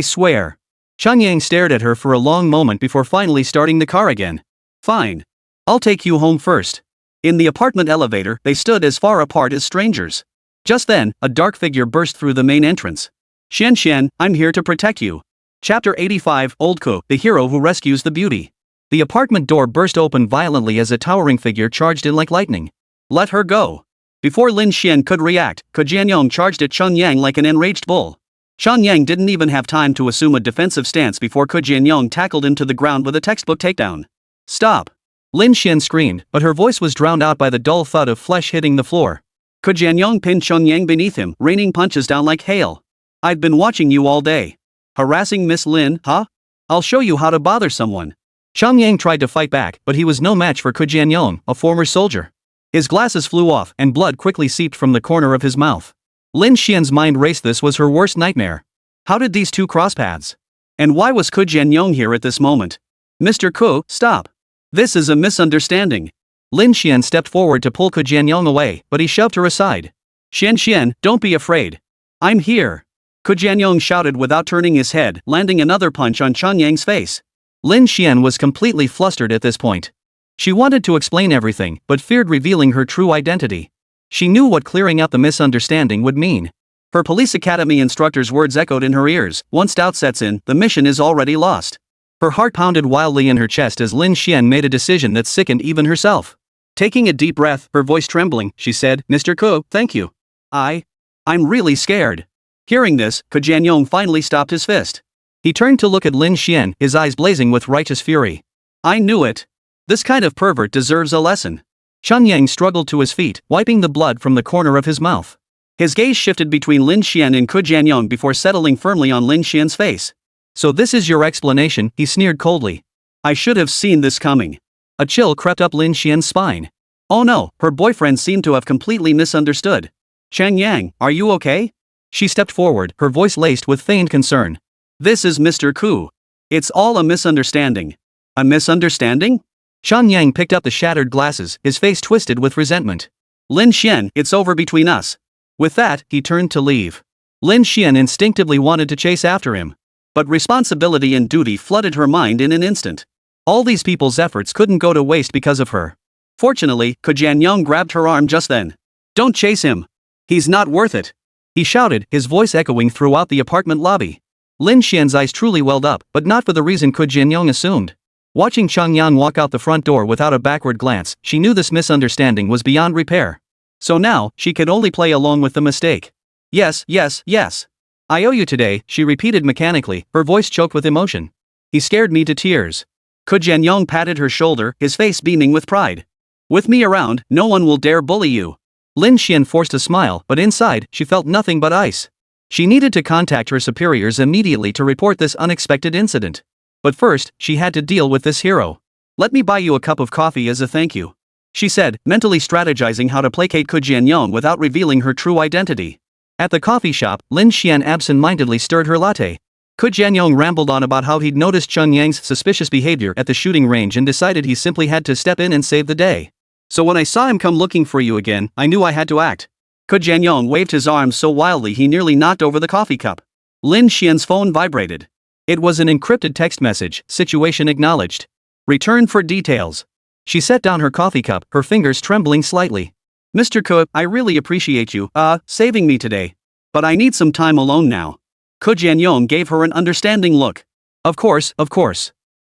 swear. Yang stared at her for a long moment before finally starting the car again. Fine. I'll take you home first. In the apartment elevator, they stood as far apart as strangers. Just then, a dark figure burst through the main entrance. Xian, I'm here to protect you. Chapter 85, Old Ko, the hero who rescues the beauty. The apartment door burst open violently as a towering figure charged in like lightning. Let her go. Before Lin Xian could react, Jianyong charged at Yang like an enraged bull. Yang didn't even have time to assume a defensive stance before Jianyong tackled him to the ground with a textbook takedown. Stop! Lin Xian screamed, but her voice was drowned out by the dull thud of flesh hitting the floor. Jianyong pinned Yang beneath him, raining punches down like hail. I've been watching you all day. Harassing Miss Lin, huh? I'll show you how to bother someone. Yang tried to fight back, but he was no match for Jianyong, a former soldier. His glasses flew off, and blood quickly seeped from the corner of his mouth. Lin Xian's mind raced. This was her worst nightmare. How did these two cross paths? And why was Jianyong here at this moment? Mr. Ko, stop. This is a misunderstanding. Lin Xian stepped forward to pull Jianyong away, but he shoved her aside. Xian, don't be afraid. I'm here. Jianyong shouted without turning his head, landing another punch on Yang's face. Lin Xian was completely flustered at this point. She wanted to explain everything, but feared revealing her true identity. She knew what clearing up the misunderstanding would mean. Her police academy instructor's words echoed in her ears, once doubt sets in, the mission is already lost. Her heart pounded wildly in her chest as Lin Xian made a decision that sickened even herself. Taking a deep breath, her voice trembling, she said, Mr. Ko, thank you. I'm really scared. Hearing this, Jianyong finally stopped his fist. He turned to look at Lin Xian, his eyes blazing with righteous fury. I knew it. This kind of pervert deserves a lesson. Yang struggled to his feet, wiping the blood from the corner of his mouth. His gaze shifted between Lin Xian and Jianyong before settling firmly on Lin Xian's face. So this is your explanation, he sneered coldly. I should have seen this coming. A chill crept up Lin Xian's spine. Oh no, her boyfriend seemed to have completely misunderstood. Yang, are you okay? She stepped forward, her voice laced with feigned concern. This is Mr. Ko. It's all a misunderstanding. A misunderstanding? Yang picked up the shattered glasses, his face twisted with resentment. Lin Xian, it's over between us. With that, he turned to leave. Lin Xian instinctively wanted to chase after him. But responsibility and duty flooded her mind in an instant. All these people's efforts couldn't go to waste because of her. Fortunately, Jianyong grabbed her arm just then. Don't chase him. He's not worth it. He shouted, his voice echoing throughout the apartment lobby. Lin Xian's eyes truly welled up, but not for the reason Jianyong assumed. Watching Changyan walk out the front door without a backward glance, she knew this misunderstanding was beyond repair. So now, she could only play along with the mistake. Yes. I owe you today, she repeated mechanically, her voice choked with emotion. He scared me to tears. Jianyong patted her shoulder, his face beaming with pride. With me around, no one will dare bully you. Lin Xian forced a smile, but inside, she felt nothing but ice. She needed to contact her superiors immediately to report this unexpected incident. But first, she had to deal with this hero. Let me buy you a cup of coffee as a thank you, she said, mentally strategizing how to placate Jianyong without revealing her true identity. At the coffee shop, Lin Xian absent-mindedly stirred her latte. Jianyong rambled on about how he'd noticed Yang's suspicious behavior at the shooting range and decided he simply had to step in and save the day. So when I saw him come looking for you again, I knew I had to act. Jianyong waved his arms so wildly he nearly knocked over the coffee cup. Lin Xian's phone vibrated. It was an encrypted text message, situation acknowledged. Return for details. She set down her coffee cup, her fingers trembling slightly. Mr. Ke, I really appreciate you, saving me today. But I need some time alone now. Ke Jianyong gave her an understanding look. Of course.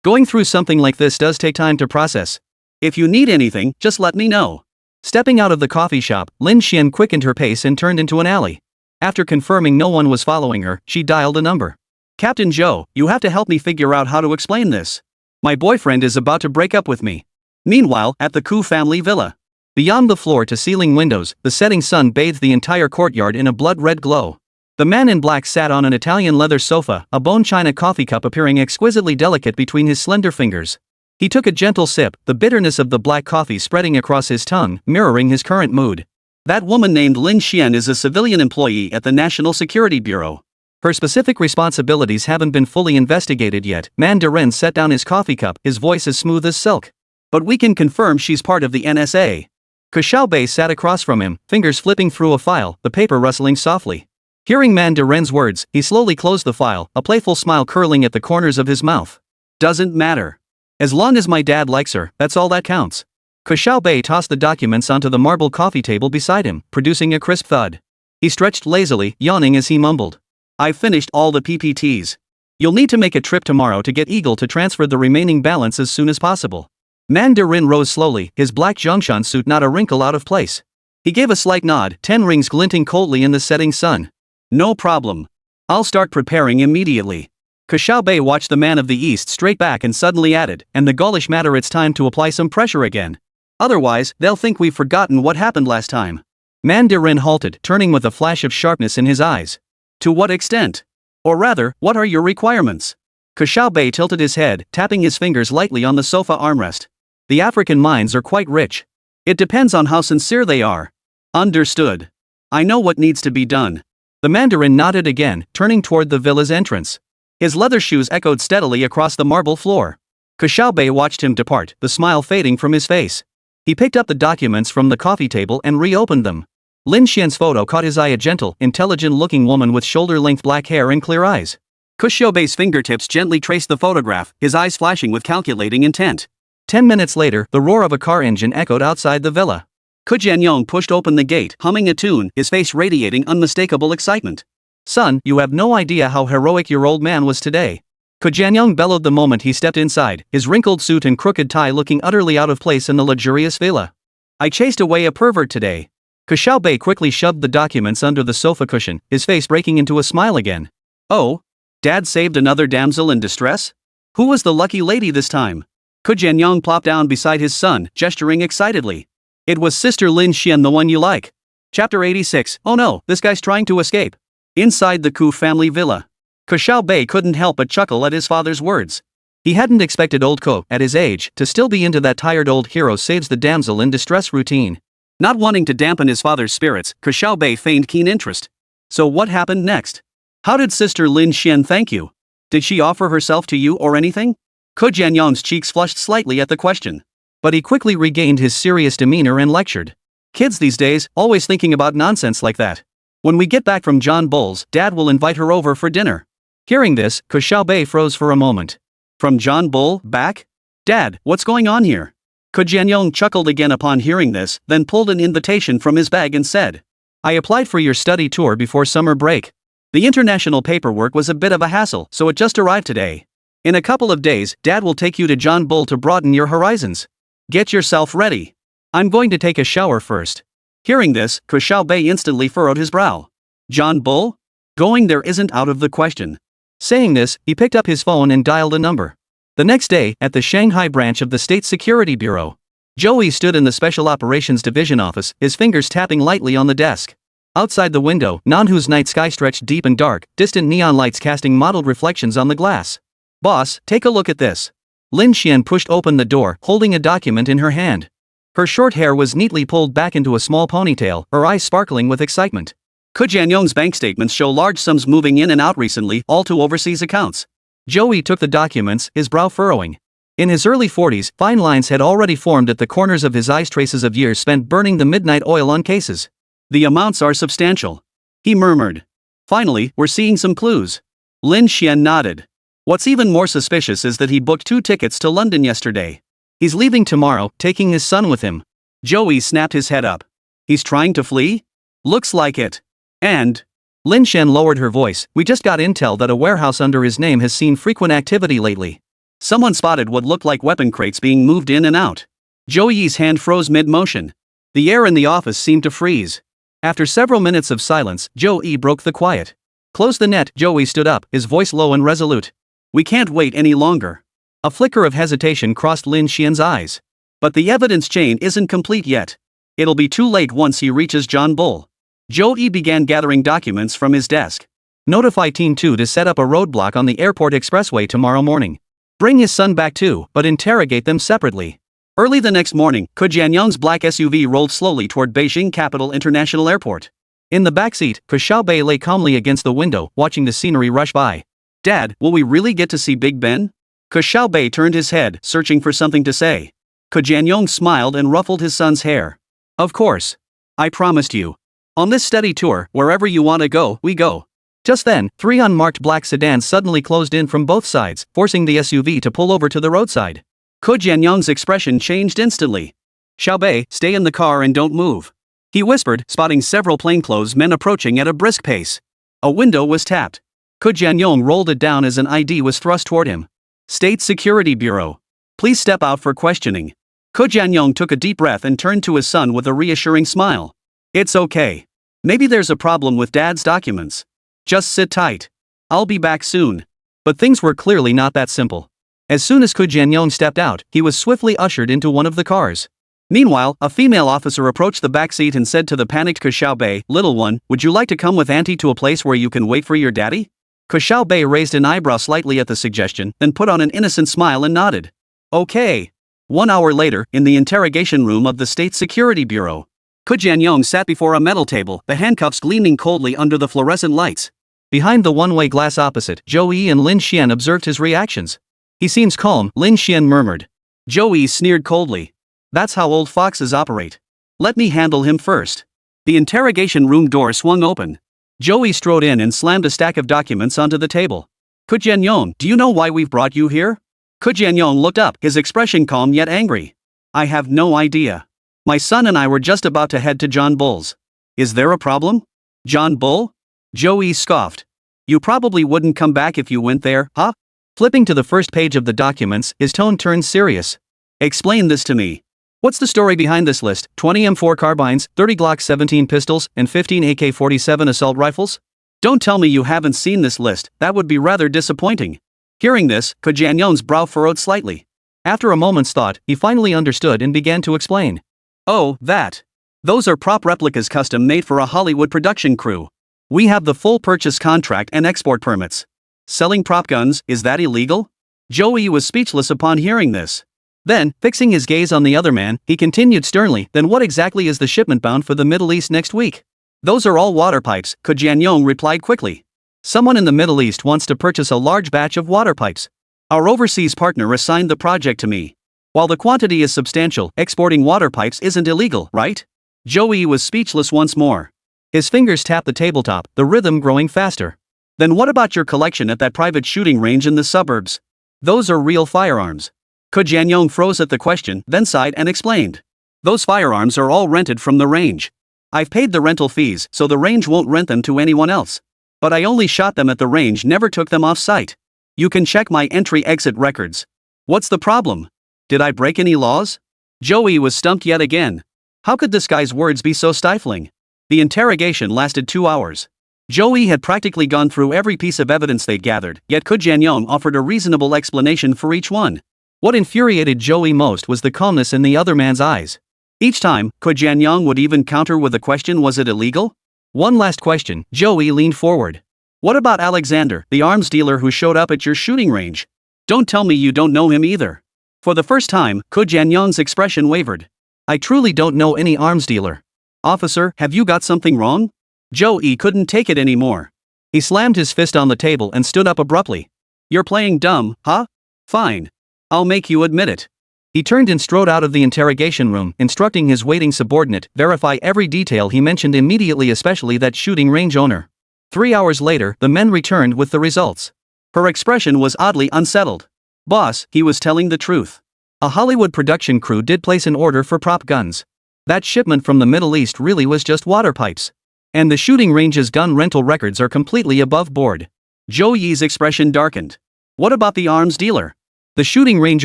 Going through something like this does take time to process. If you need anything, just let me know. Stepping out of the coffee shop, Lin Xian quickened her pace and turned into an alley. After confirming no one was following her, she dialed a number. Captain Zhou, you have to help me figure out how to explain this. My boyfriend is about to break up with me. Meanwhile, at the Ku family villa. Beyond the floor-to-ceiling windows, the setting sun bathed the entire courtyard in a blood-red glow. The man in black sat on an Italian leather sofa, a bone china coffee cup appearing exquisitely delicate between his slender fingers. He took a gentle sip, the bitterness of the black coffee spreading across his tongue, mirroring his current mood. That woman named Lin Xian is a civilian employee at the National Security Bureau. Her specific responsibilities haven't been fully investigated yet. Mandarin set down his coffee cup, his voice as smooth as silk. But we can confirm she's part of the NSA. Ke Xiaobei sat across from him, fingers flipping through a file, the paper rustling softly. Hearing Mandarin's words, he slowly closed the file, a playful smile curling at the corners of his mouth. Doesn't matter. As long as my dad likes her, that's all that counts. Ke Xiaobei tossed the documents onto the marble coffee table beside him, producing a crisp thud. He stretched lazily, yawning as he mumbled. I've finished all the PPTs. You'll need to make a trip tomorrow to get Eagle to transfer the remaining balance as soon as possible. Mandarin rose slowly, his black Zhongshan suit not a wrinkle out of place. He gave a slight nod, 10 rings glinting coldly in the setting sun. No problem. I'll start preparing immediately. Ke Xiaobei watched the man of the East straight back and suddenly added, and the Gaulish matter, it's time to apply some pressure again. Otherwise, they'll think we've forgotten what happened last time. Mandarin halted, turning with a flash of sharpness in his eyes. To what extent? Or rather, what are your requirements? Ke Xiaobei tilted his head, tapping his fingers lightly on the sofa armrest. The African minds are quite rich. It depends on how sincere they are. Understood. I know what needs to be done. The Mandarin nodded again, turning toward the villa's entrance. His leather shoes echoed steadily across the marble floor. Ke Xiaobei watched him depart, the smile fading from his face. He picked up the documents from the coffee table and reopened them. Lin Xian's photo caught his eye, a gentle, intelligent-looking woman with shoulder-length black hair and clear eyes. Ke Xiaobei's fingertips gently traced the photograph, his eyes flashing with calculating intent. 10 minutes later, the roar of a car engine echoed outside the villa. Ke Jianyong pushed open the gate, humming a tune, his face radiating unmistakable excitement. Son, you have no idea how heroic your old man was today. Ke Jianyong bellowed the moment he stepped inside, his wrinkled suit and crooked tie looking utterly out of place in the luxurious villa. I chased away a pervert today. Ke Xiaobei quickly shoved the documents under the sofa cushion, his face breaking into a smile again. Oh? Dad saved another damsel in distress? Who was the lucky lady this time? Ke Jianyong plopped down beside his son, gesturing excitedly. It was Sister Lin Xian, the one you like. Chapter 86. Oh no, this guy's trying to escape. Inside the Ku family villa. Ke Xiaobei couldn't help but chuckle at his father's words. He hadn't expected old Ko, at his age, to still be into that tired old hero saves the damsel in distress routine. Not wanting to dampen his father's spirits, Ke Xiaobei feigned keen interest. So what happened next? How did Sister Lin Xian thank you? Did she offer herself to you or anything? Ke Jianyong's cheeks flushed slightly at the question. But he quickly regained his serious demeanor and lectured. Kids these days, always thinking about nonsense like that. When we get back from John Bull's, Dad will invite her over for dinner. Hearing this, Ke Xiaobei froze for a moment. From John Bull, back? Dad, what's going on here? Ke Jianyong chuckled again upon hearing this, then pulled an invitation from his bag and said. I applied for your study tour before summer break. The international paperwork was a bit of a hassle, so it just arrived today. In a couple of days, Dad will take you to John Bull to broaden your horizons. Get yourself ready. I'm going to take a shower first. Hearing this, Ke Xiaobei instantly furrowed his brow. John Bull? Going there isn't out of the question. Saying this, he picked up his phone and dialed a number. The next day, at the Shanghai branch of the State Security Bureau, Joey stood in the Special Operations Division office, his fingers tapping lightly on the desk. Outside the window, Nanhu's night sky stretched deep and dark, distant neon lights casting mottled reflections on the glass. Boss, take a look at this. Lin Xian pushed open the door, holding a document in her hand. Her short hair was neatly pulled back into a small ponytail, her eyes sparkling with excitement. Ke Jianyong's bank statements show large sums moving in and out recently, all to overseas accounts. Joey took the documents, his brow furrowing. In his early 40s, fine lines had already formed at the corners of his eyes, traces of years spent burning the midnight oil on cases. The amounts are substantial. He murmured. Finally, we're seeing some clues. Lin Xian nodded. What's even more suspicious is that he booked 2 tickets to London yesterday. He's leaving tomorrow, taking his son with him. Joey snapped his head up. He's trying to flee? Looks like it. And Lin Xian lowered her voice. We just got intel that a warehouse under his name has seen frequent activity lately. someone spotted what looked like weapon crates being moved in and out. Zhou Yi's hand froze mid-motion. The air in the office seemed to freeze. After several minutes of silence, Zhou Yi broke the quiet. Close the net. Zhou Yi stood up, his voice low and resolute. We can't wait any longer. A flicker of hesitation crossed Lin Xian's eyes. But the evidence chain isn't complete yet. It'll be too late once he reaches John Bull. Zhou Yi began gathering documents from his desk. Notify Team 2 to set up a roadblock on the airport expressway tomorrow morning. Bring his son back too, but interrogate them separately. Early the next morning, Ke Jianyong's black SUV rolled slowly toward Beijing Capital International Airport. In the backseat, Ke Xiaobei lay calmly against the window, watching the scenery rush by. Dad, will we really get to see Big Ben? Ke Xiaobei turned his head, searching for something to say. Ke Jianyong smiled and ruffled his son's hair. Of course. I promised you. On this study tour, wherever you want to go, we go. Just then, 3 unmarked black sedans suddenly closed in from both sides, forcing the SUV to pull over to the roadside. Ke Jianyong's expression changed instantly. Xiaobei, stay in the car and don't move. He whispered, spotting several plainclothes men approaching at a brisk pace. A window was tapped. Ke Jianyong rolled it down as an ID was thrust toward him. State Security Bureau. Please step out for questioning. Ke Jianyong took a deep breath and turned to his son with a reassuring smile. It's okay. Maybe there's a problem with Dad's documents. Just sit tight. I'll be back soon. But things were clearly not that simple. As soon as Ke Jianyong stepped out, he was swiftly ushered into one of the cars. Meanwhile, a female officer approached the back seat and said to the panicked Ke Xiaobei, "Little one, would you like to come with Auntie to a place where you can wait for your daddy?" Ke Xiaobei raised an eyebrow slightly at the suggestion, then put on an innocent smile and nodded. Okay. 1 hour later, in the interrogation room of the State Security Bureau, Ke Jianyong sat before a metal table, the handcuffs gleaming coldly under the fluorescent lights. Behind the one-way glass opposite, Zhou Yi and Lin Xian observed his reactions. He seems calm, Lin Xian murmured. Zhou Yi sneered coldly. That's how old foxes operate. Let me handle him first. The interrogation room door swung open. Zhou Yi strode in and slammed a stack of documents onto the table. Ke Jianyong, do you know why we've brought you here? Ke Jianyong looked up, his expression calm yet angry. I have no idea. My son and I were just about to head to John Bull's. Is there a problem? John Bull? Zhou Yi scoffed. You probably wouldn't come back if you went there, huh? Flipping to the first page of the documents, his tone turned serious. Explain this to me. What's the story behind this list? 20 M4 carbines, 30 Glock 17 pistols, and 15 AK-47 assault rifles? Don't tell me you haven't seen this list, that would be rather disappointing. Hearing this, Ke Jianyong's brow furrowed slightly. After a moment's thought, he finally understood and began to explain. Oh, that. Those are prop replicas custom made for a Hollywood production crew. We have the full purchase contract and export permits. Selling prop guns, is that illegal? Zhou Yi was speechless upon hearing this. Then, fixing his gaze on the other man, he continued sternly, then what exactly is the shipment bound for the Middle East next week? Those are all water pipes, Ke Jianyong replied quickly. Someone in the Middle East wants to purchase a large batch of water pipes. Our overseas partner assigned the project to me. While the quantity is substantial, exporting water pipes isn't illegal, right? Zhou Yi was speechless once more. His fingers tapped the tabletop, the rhythm growing faster. Then what about your collection at that private shooting range in the suburbs? Those are real firearms. Ke Jianyong froze at the question, then sighed and explained. Those firearms are all rented from the range. I've paid the rental fees, so the range won't rent them to anyone else. But I only shot them at the range, never took them off site. You can check my entry-exit records. What's the problem? Did I break any laws? Zhou Yi was stumped yet again. How could this guy's words be so stifling? The interrogation lasted 2 hours. Zhou Yi had practically gone through every piece of evidence they'd gathered, yet Ke Jianyong offered a reasonable explanation for each one. What infuriated Zhou Yi most was the calmness in the other man's eyes. Each time, Ke Jianyong would even counter with the question, was it illegal? One last question, Zhou Yi leaned forward. What about Alexander, the arms dealer who showed up at your shooting range? Don't tell me you don't know him either. For the first time, Ke Jianyong's expression wavered. I truly don't know any arms dealer. Officer, have you got something wrong? Zhou Yi couldn't take it anymore. He slammed his fist on the table and stood up abruptly. You're playing dumb, huh? Fine. I'll make you admit it. He turned and strode out of the interrogation room, instructing his waiting subordinate, verify every detail he mentioned immediately, especially that shooting range owner. 3 hours later, the men returned with the results. Her expression was oddly unsettled. Boss, he was telling the truth. A Hollywood production crew did place an order for prop guns. That shipment from the Middle East really was just water pipes. And the shooting range's gun rental records are completely above board. Zhou Yi's expression darkened. What about the arms dealer? The shooting range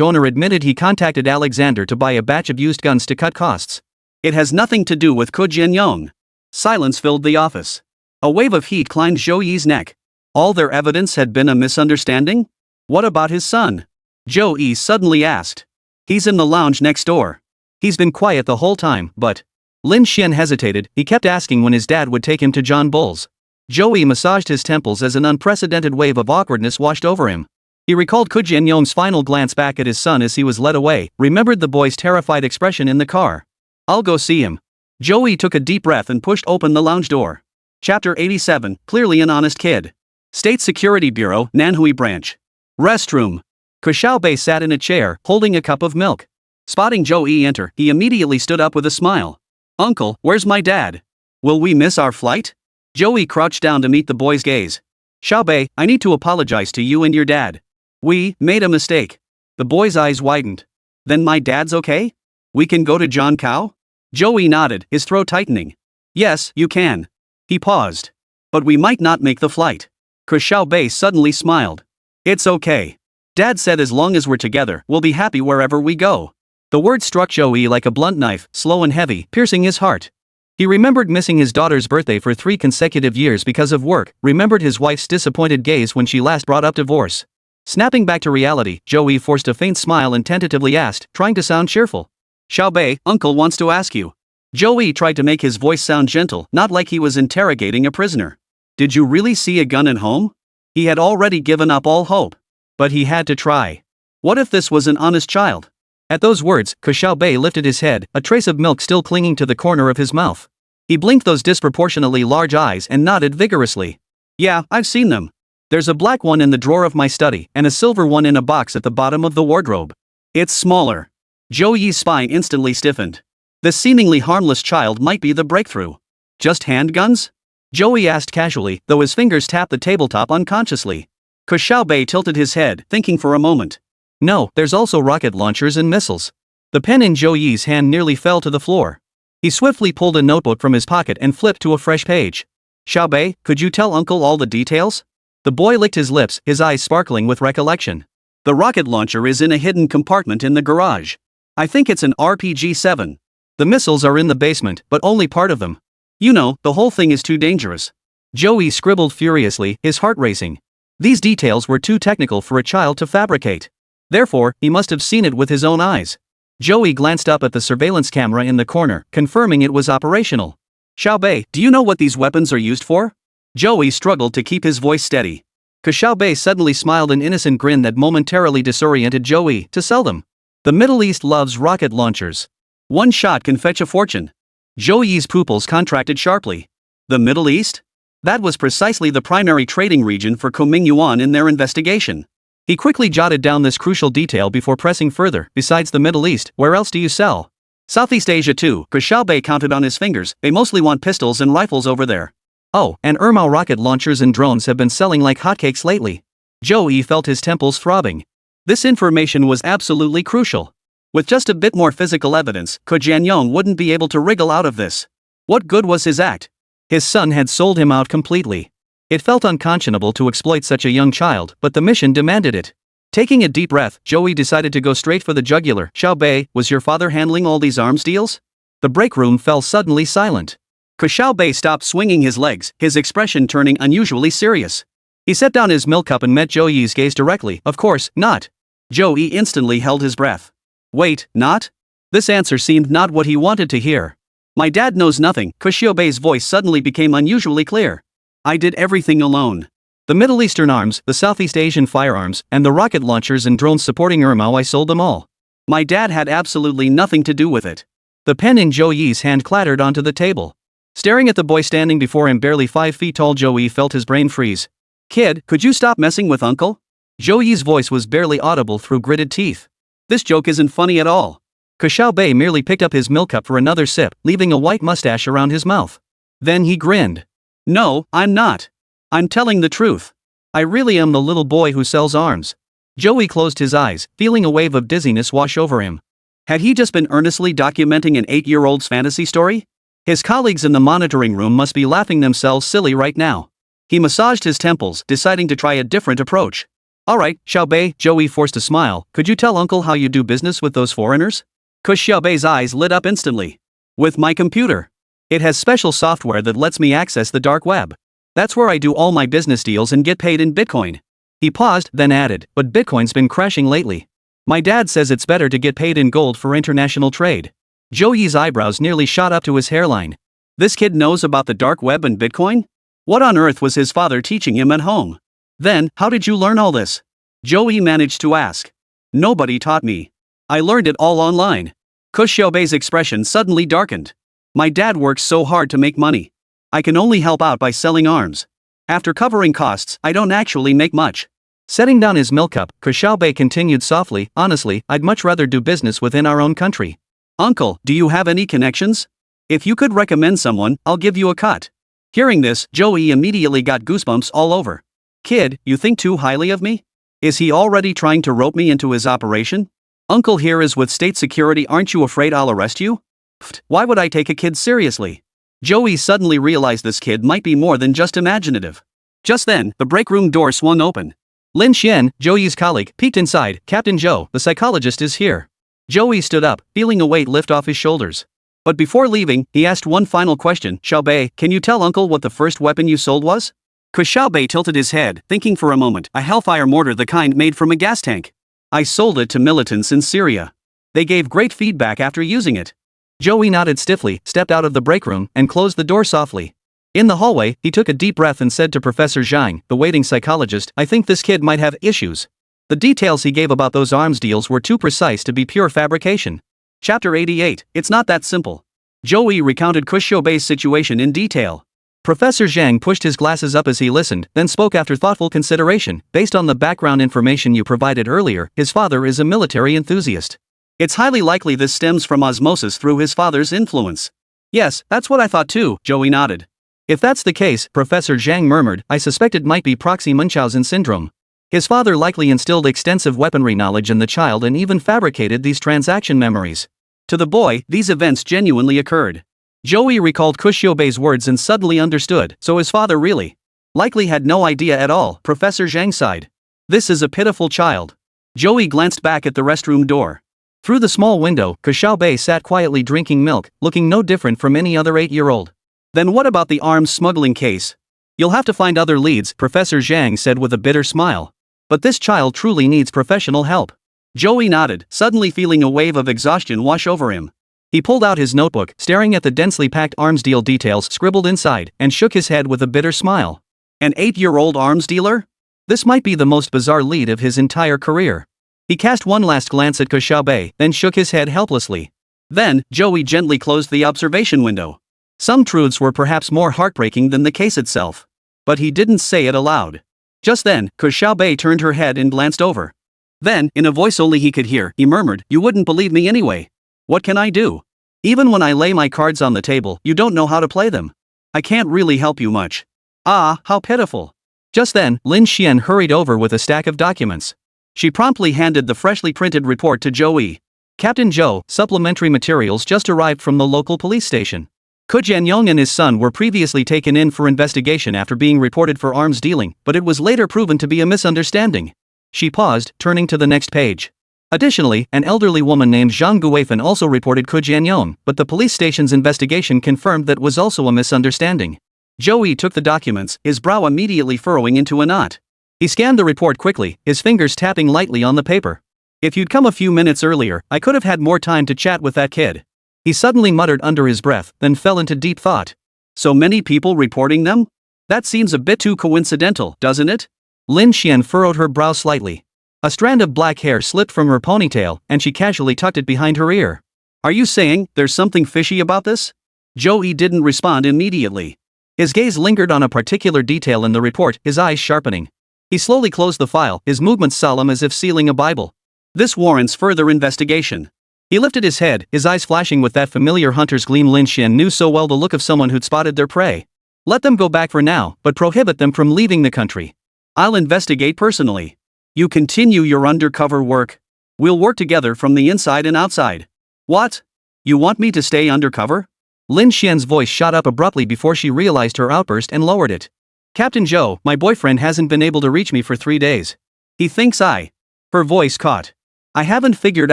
owner admitted he contacted Alexander to buy a batch of used guns to cut costs. It has nothing to do with Jianyong. Silence filled the office. A wave of heat climbed Zhou Yi's neck. All their evidence had been a misunderstanding? What about his son? Zhou Yi suddenly asked. He's in the lounge next door. He's been quiet the whole time, but... Lin Xian hesitated. He kept asking when his dad would take him to John Bull's. Zhou Yi massaged his temples as an unprecedented wave of awkwardness washed over him. He recalled Jianyong's final glance back at his son as he was led away, remembered the boy's terrified expression in the car. I'll go see him. Zhou Yi took a deep breath and pushed open the lounge door. Chapter 87, clearly an honest kid. State Security Bureau, Nanhui Branch. Restroom. Ke Xiaobei sat in a chair, holding a cup of milk. Spotting Zhou Yi enter, he immediately stood up with a smile. Uncle, where's my dad? Will we miss our flight? Zhou Yi crouched down to meet the boy's gaze. Xiaobei, I need to apologize to you and your dad. We made a mistake. The boy's eyes widened. Then my dad's okay? We can go to John Cow? Zhou Yi nodded, his throat tightening. Yes, you can. He paused. But we might not make the flight. Ke Xiaobei suddenly smiled. It's okay. Dad said as long as we're together, we'll be happy wherever we go. The word struck Zhou Yi like a blunt knife, slow and heavy, piercing his heart. He remembered missing his daughter's birthday for 3 consecutive years because of work, remembered his wife's disappointed gaze when she last brought up divorce. Snapping back to reality, Zhou Yi forced a faint smile and tentatively asked, trying to sound cheerful. Xiaobei, Uncle wants to ask you. Zhou Yi tried to make his voice sound gentle, not like he was interrogating a prisoner. Did you really see a gun at home? He had already given up all hope. But he had to try. What if this was an honest child? At those words, Ke Xiaobei lifted his head, a trace of milk still clinging to the corner of his mouth. He blinked those disproportionately large eyes and nodded vigorously. Yeah, I've seen them. There's a black one in the drawer of my study, and a silver one in a box at the bottom of the wardrobe. It's smaller. Zhou Yi's spine instantly stiffened. This seemingly harmless child might be the breakthrough. Just handguns? Zhou Yi asked casually, though his fingers tapped the tabletop unconsciously. Ke Xiaobei tilted his head, thinking for a moment. No, there's also rocket launchers and missiles. The pen in Zhou Yi's hand nearly fell to the floor. He swiftly pulled a notebook from his pocket and flipped to a fresh page. Xiaobei, could you tell Uncle all the details? The boy licked his lips, his eyes sparkling with recollection. The rocket launcher is in a hidden compartment in the garage. I think it's an RPG-7. The missiles are in the basement, but only part of them. You know, the whole thing is too dangerous. Zhou Yi scribbled furiously, his heart racing. These details were too technical for a child to fabricate. Therefore, he must have seen it with his own eyes. Zhou Yi glanced up at the surveillance camera in the corner, confirming it was operational. Xiaobei, do you know what these weapons are used for? Zhou Yi struggled to keep his voice steady. Ke Xiaobei suddenly smiled an innocent grin that momentarily disoriented Zhou Yi. To sell them. The Middle East loves rocket launchers. One shot can fetch a fortune. Zhou Yi's pupils contracted sharply. The Middle East? That was precisely the primary trading region for Coming Yuan in their investigation. He quickly jotted down this crucial detail before pressing further. Besides the Middle East, where else do you sell? Southeast Asia too. Ke Xiaobei counted on his fingers. They mostly want pistols and rifles over there. Oh, and Ermao rocket launchers and drones have been selling like hotcakes lately. Zhou Yi felt his temples throbbing. This information was absolutely crucial. With just a bit more physical evidence, Jianyong wouldn't be able to wriggle out of this. What good was his act? His son had sold him out completely. It felt unconscionable to exploit such a young child, but the mission demanded it. Taking a deep breath, Zhou Yi decided to go straight for the jugular. Xiaobei, was your father handling all these arms deals? The break room fell suddenly silent. Ke Xiaobei stopped swinging his legs, his expression turning unusually serious. He set down his milk cup and met Zhou Yi's gaze directly. Of course, not. Zhou Yi instantly held his breath. Wait, not? This answer seemed not what he wanted to hear. My dad knows nothing. Ke Xiaobei's voice suddenly became unusually clear. I did everything alone. The Middle Eastern arms, the Southeast Asian firearms, and the rocket launchers and drones supporting Ermao, I sold them all. My dad had absolutely nothing to do with it. The pen in Zhou Yi's hand clattered onto the table. Staring at the boy standing before him, barely 5 feet tall, Zhou Yi felt his brain freeze. Kid, could you stop messing with Uncle? Zhou Yi's voice was barely audible through gritted teeth. This joke isn't funny at all. Ke Xiaobei merely picked up his milk cup for another sip, leaving a white mustache around his mouth. Then he grinned. No, I'm not. I'm telling the truth. I really am the little boy who sells arms. Zhou Yi closed his eyes, feeling a wave of dizziness wash over him. Had he just been earnestly documenting an 8-year-old's fantasy story? His colleagues in the monitoring room must be laughing themselves silly right now. He massaged his temples, deciding to try a different approach. Alright, Xiaobei, Joey forced a smile, could you tell uncle how you do business with those foreigners? Ke Xiaobei's eyes lit up instantly. With my computer. It has special software that lets me access the dark web. That's where I do all my business deals and get paid in Bitcoin. He paused, then added, but Bitcoin's been crashing lately. My dad says it's better to get paid in gold for international trade. Joey's eyebrows nearly shot up to his hairline. This kid knows about the dark web and Bitcoin? What on earth was his father teaching him at home? Then, how did you learn all this? Joey managed to ask. Nobody taught me. I learned it all online. Ke Xiaobei's expression suddenly darkened. My dad works so hard to make money. I can only help out by selling arms. After covering costs, I don't actually make much. Setting down his milk cup, Ke Xiaobei continued softly, honestly, I'd much rather do business within our own country. Uncle, do you have any connections? If you could recommend someone, I'll give you a cut. Hearing this, Joey immediately got goosebumps all over. Kid, you think too highly of me? Is he already trying to rope me into his operation? Uncle here is with state security, aren't you afraid I'll arrest you? Pfft, why would I take a kid seriously? Joey suddenly realized this kid might be more than just imaginative. Just then, the break room door swung open. Lin Xian, Joey's colleague, peeked inside. Captain Zhou, the psychologist, is here. Joey stood up, feeling a weight lift off his shoulders. But before leaving, he asked one final question. Xiaobei, can you tell uncle what the first weapon you sold was? Ke Xiaobei tilted his head, thinking for a moment. A hellfire mortar, the kind made from a gas tank. I sold it to militants in Syria. They gave great feedback after using it. Joey nodded stiffly, stepped out of the break room, and closed the door softly. In the hallway, he took a deep breath and said to Professor Zhang, the waiting psychologist, I think this kid might have issues. The details he gave about those arms deals were too precise to be pure fabrication. Chapter 88, it's not that simple. Joey recounted Ke Xiaobei's situation in detail. Professor Zhang pushed his glasses up as he listened, then spoke after thoughtful consideration. Based on the background information you provided earlier, his father is a military enthusiast. It's highly likely this stems from osmosis through his father's influence. Yes, that's what I thought too, Joey nodded. If that's the case, Professor Zhang murmured, I suspect it might be proxy Munchausen syndrome. His father likely instilled extensive weaponry knowledge in the child and even fabricated these transaction memories. To the boy, these events genuinely occurred. Joey recalled Ke Xiaobei's words and suddenly understood, so his father really likely had no idea at all. Professor Zhang sighed. This is a pitiful child. Joey glanced back at the restroom door. Through the small window, Ke Xiaobei sat quietly drinking milk, looking no different from any other 8-year-old. Then what about the arms smuggling case? You'll have to find other leads, Professor Zhang said with a bitter smile. But this child truly needs professional help. Joey nodded, suddenly feeling a wave of exhaustion wash over him. He pulled out his notebook, staring at the densely packed arms deal details scribbled inside, and shook his head with a bitter smile. An 8-year-old arms dealer? This might be the most bizarre lead of his entire career. He cast one last glance at Ke Xiaobei, then shook his head helplessly. Then, Joey gently closed the observation window. Some truths were perhaps more heartbreaking than the case itself. But he didn't say it aloud. Just then, Ke Xiaobei turned her head and glanced over. Then, in a voice only he could hear, he murmured, you wouldn't believe me anyway. What can I do? Even when I lay my cards on the table, you don't know how to play them. I can't really help you much. Ah, how pitiful. Just then, Lin Xian hurried over with a stack of documents. She promptly handed the freshly printed report to Joey. Captain Zhou, supplementary materials just arrived from the local police station. Jianyong and his son were previously taken in for investigation after being reported for arms dealing, but it was later proven to be a misunderstanding. She paused, turning to the next page. Additionally, an elderly woman named Zhang Guifan also reported Jianyong, but the police station's investigation confirmed that was also a misunderstanding. Joey took the documents, his brow immediately furrowing into a knot. He scanned the report quickly, his fingers tapping lightly on the paper. If you'd come a few minutes earlier, I could have had more time to chat with that kid. He suddenly muttered under his breath, then fell into deep thought. So many people reporting them? That seems a bit too coincidental, doesn't it? Lin Xian furrowed her brow slightly. A strand of black hair slipped from her ponytail, and she casually tucked it behind her ear. Are you saying there's something fishy about this? Joey didn't respond immediately. His gaze lingered on a particular detail in the report, his eyes sharpening. He slowly closed the file, his movements solemn as if sealing a Bible. This warrants further investigation. He lifted his head, his eyes flashing with that familiar hunter's gleam. Lin Xian knew so well the look of someone who'd spotted their prey. Let them go back for now, but prohibit them from leaving the country. I'll investigate personally. You continue your undercover work. We'll work together from the inside and outside. What? You want me to stay undercover? Lin Xian's voice shot up abruptly before she realized her outburst and lowered it. Captain Zhou, my boyfriend hasn't been able to reach me for 3 days. He thinks I. Her voice caught. I haven't figured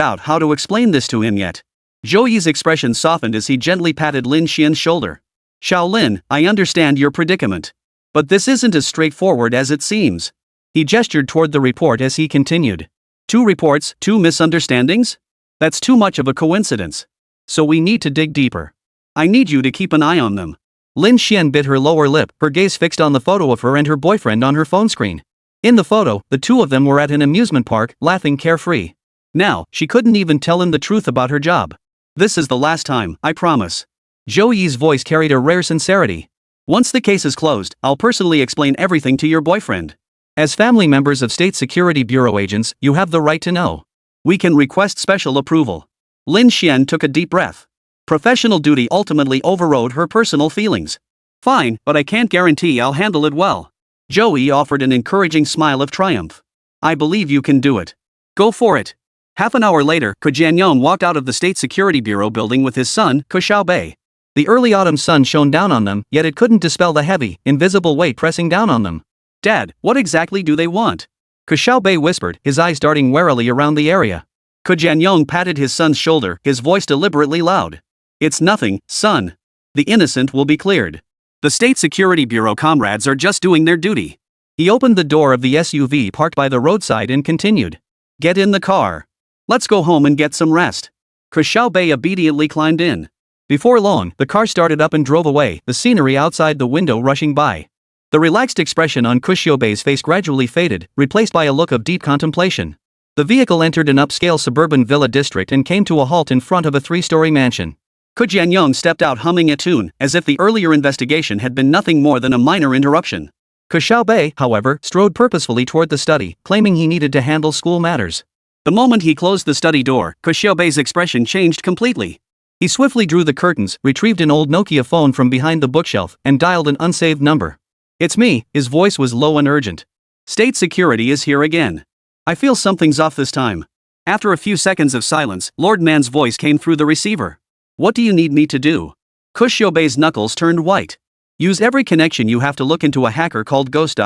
out how to explain this to him yet. Zhou Yi's expression softened as he gently patted Lin Xian's shoulder. Xiaolin, I understand your predicament. But this isn't as straightforward as it seems. He gestured toward the report as he continued. 2 reports, 2 misunderstandings? That's too much of a coincidence. So we need to dig deeper. I need you to keep an eye on them. Lin Xian bit her lower lip, her gaze fixed on the photo of her and her boyfriend on her phone screen. In the photo, the two of them were at an amusement park, laughing carefree. Now, she couldn't even tell him the truth about her job. This is the last time, I promise. Zhou Yi's voice carried a rare sincerity. Once the case is closed, I'll personally explain everything to your boyfriend. As family members of State Security Bureau agents, you have the right to know. We can request special approval. Lin Xian took a deep breath. Professional duty ultimately overrode her personal feelings. Fine, but I can't guarantee I'll handle it well. Zhou Yi offered an encouraging smile of triumph. I believe you can do it. Go for it. Half an hour later, Ke Jianyong walked out of the State Security Bureau building with his son, Ke Xiaobei. The early autumn sun shone down on them, yet it couldn't dispel the heavy, invisible weight pressing down on them. Dad, what exactly do they want? Ke Xiaobei whispered, his eyes darting warily around the area. Ke Jianyong patted his son's shoulder, his voice deliberately loud. It's nothing, son. The innocent will be cleared. The State Security Bureau comrades are just doing their duty. He opened the door of the SUV parked by the roadside and continued. Get in the car. Let's go home and get some rest. Ke Xiaobei obediently climbed in. Before long, the car started up and drove away, the scenery outside the window rushing by. The relaxed expression on Ke Xiaobei's face gradually faded, replaced by a look of deep contemplation. The vehicle entered an upscale suburban villa district and came to a halt in front of a 3-story mansion. Ke Jianyong stepped out humming a tune, as if the earlier investigation had been nothing more than a minor interruption. Ke Xiaobei, however, strode purposefully toward the study, claiming he needed to handle school matters. The moment he closed the study door, Ke Xiaobei's expression changed completely. He swiftly drew the curtains, retrieved an old Nokia phone from behind the bookshelf, and dialed an unsaved number. It's me, his voice was low and urgent. State security is here again. I feel something's off this time. After a few seconds of silence, Lord Man's voice came through the receiver. What do you need me to do? Ke Xiaobei's knuckles turned white. Use every connection you have to look into a hacker called Ghost.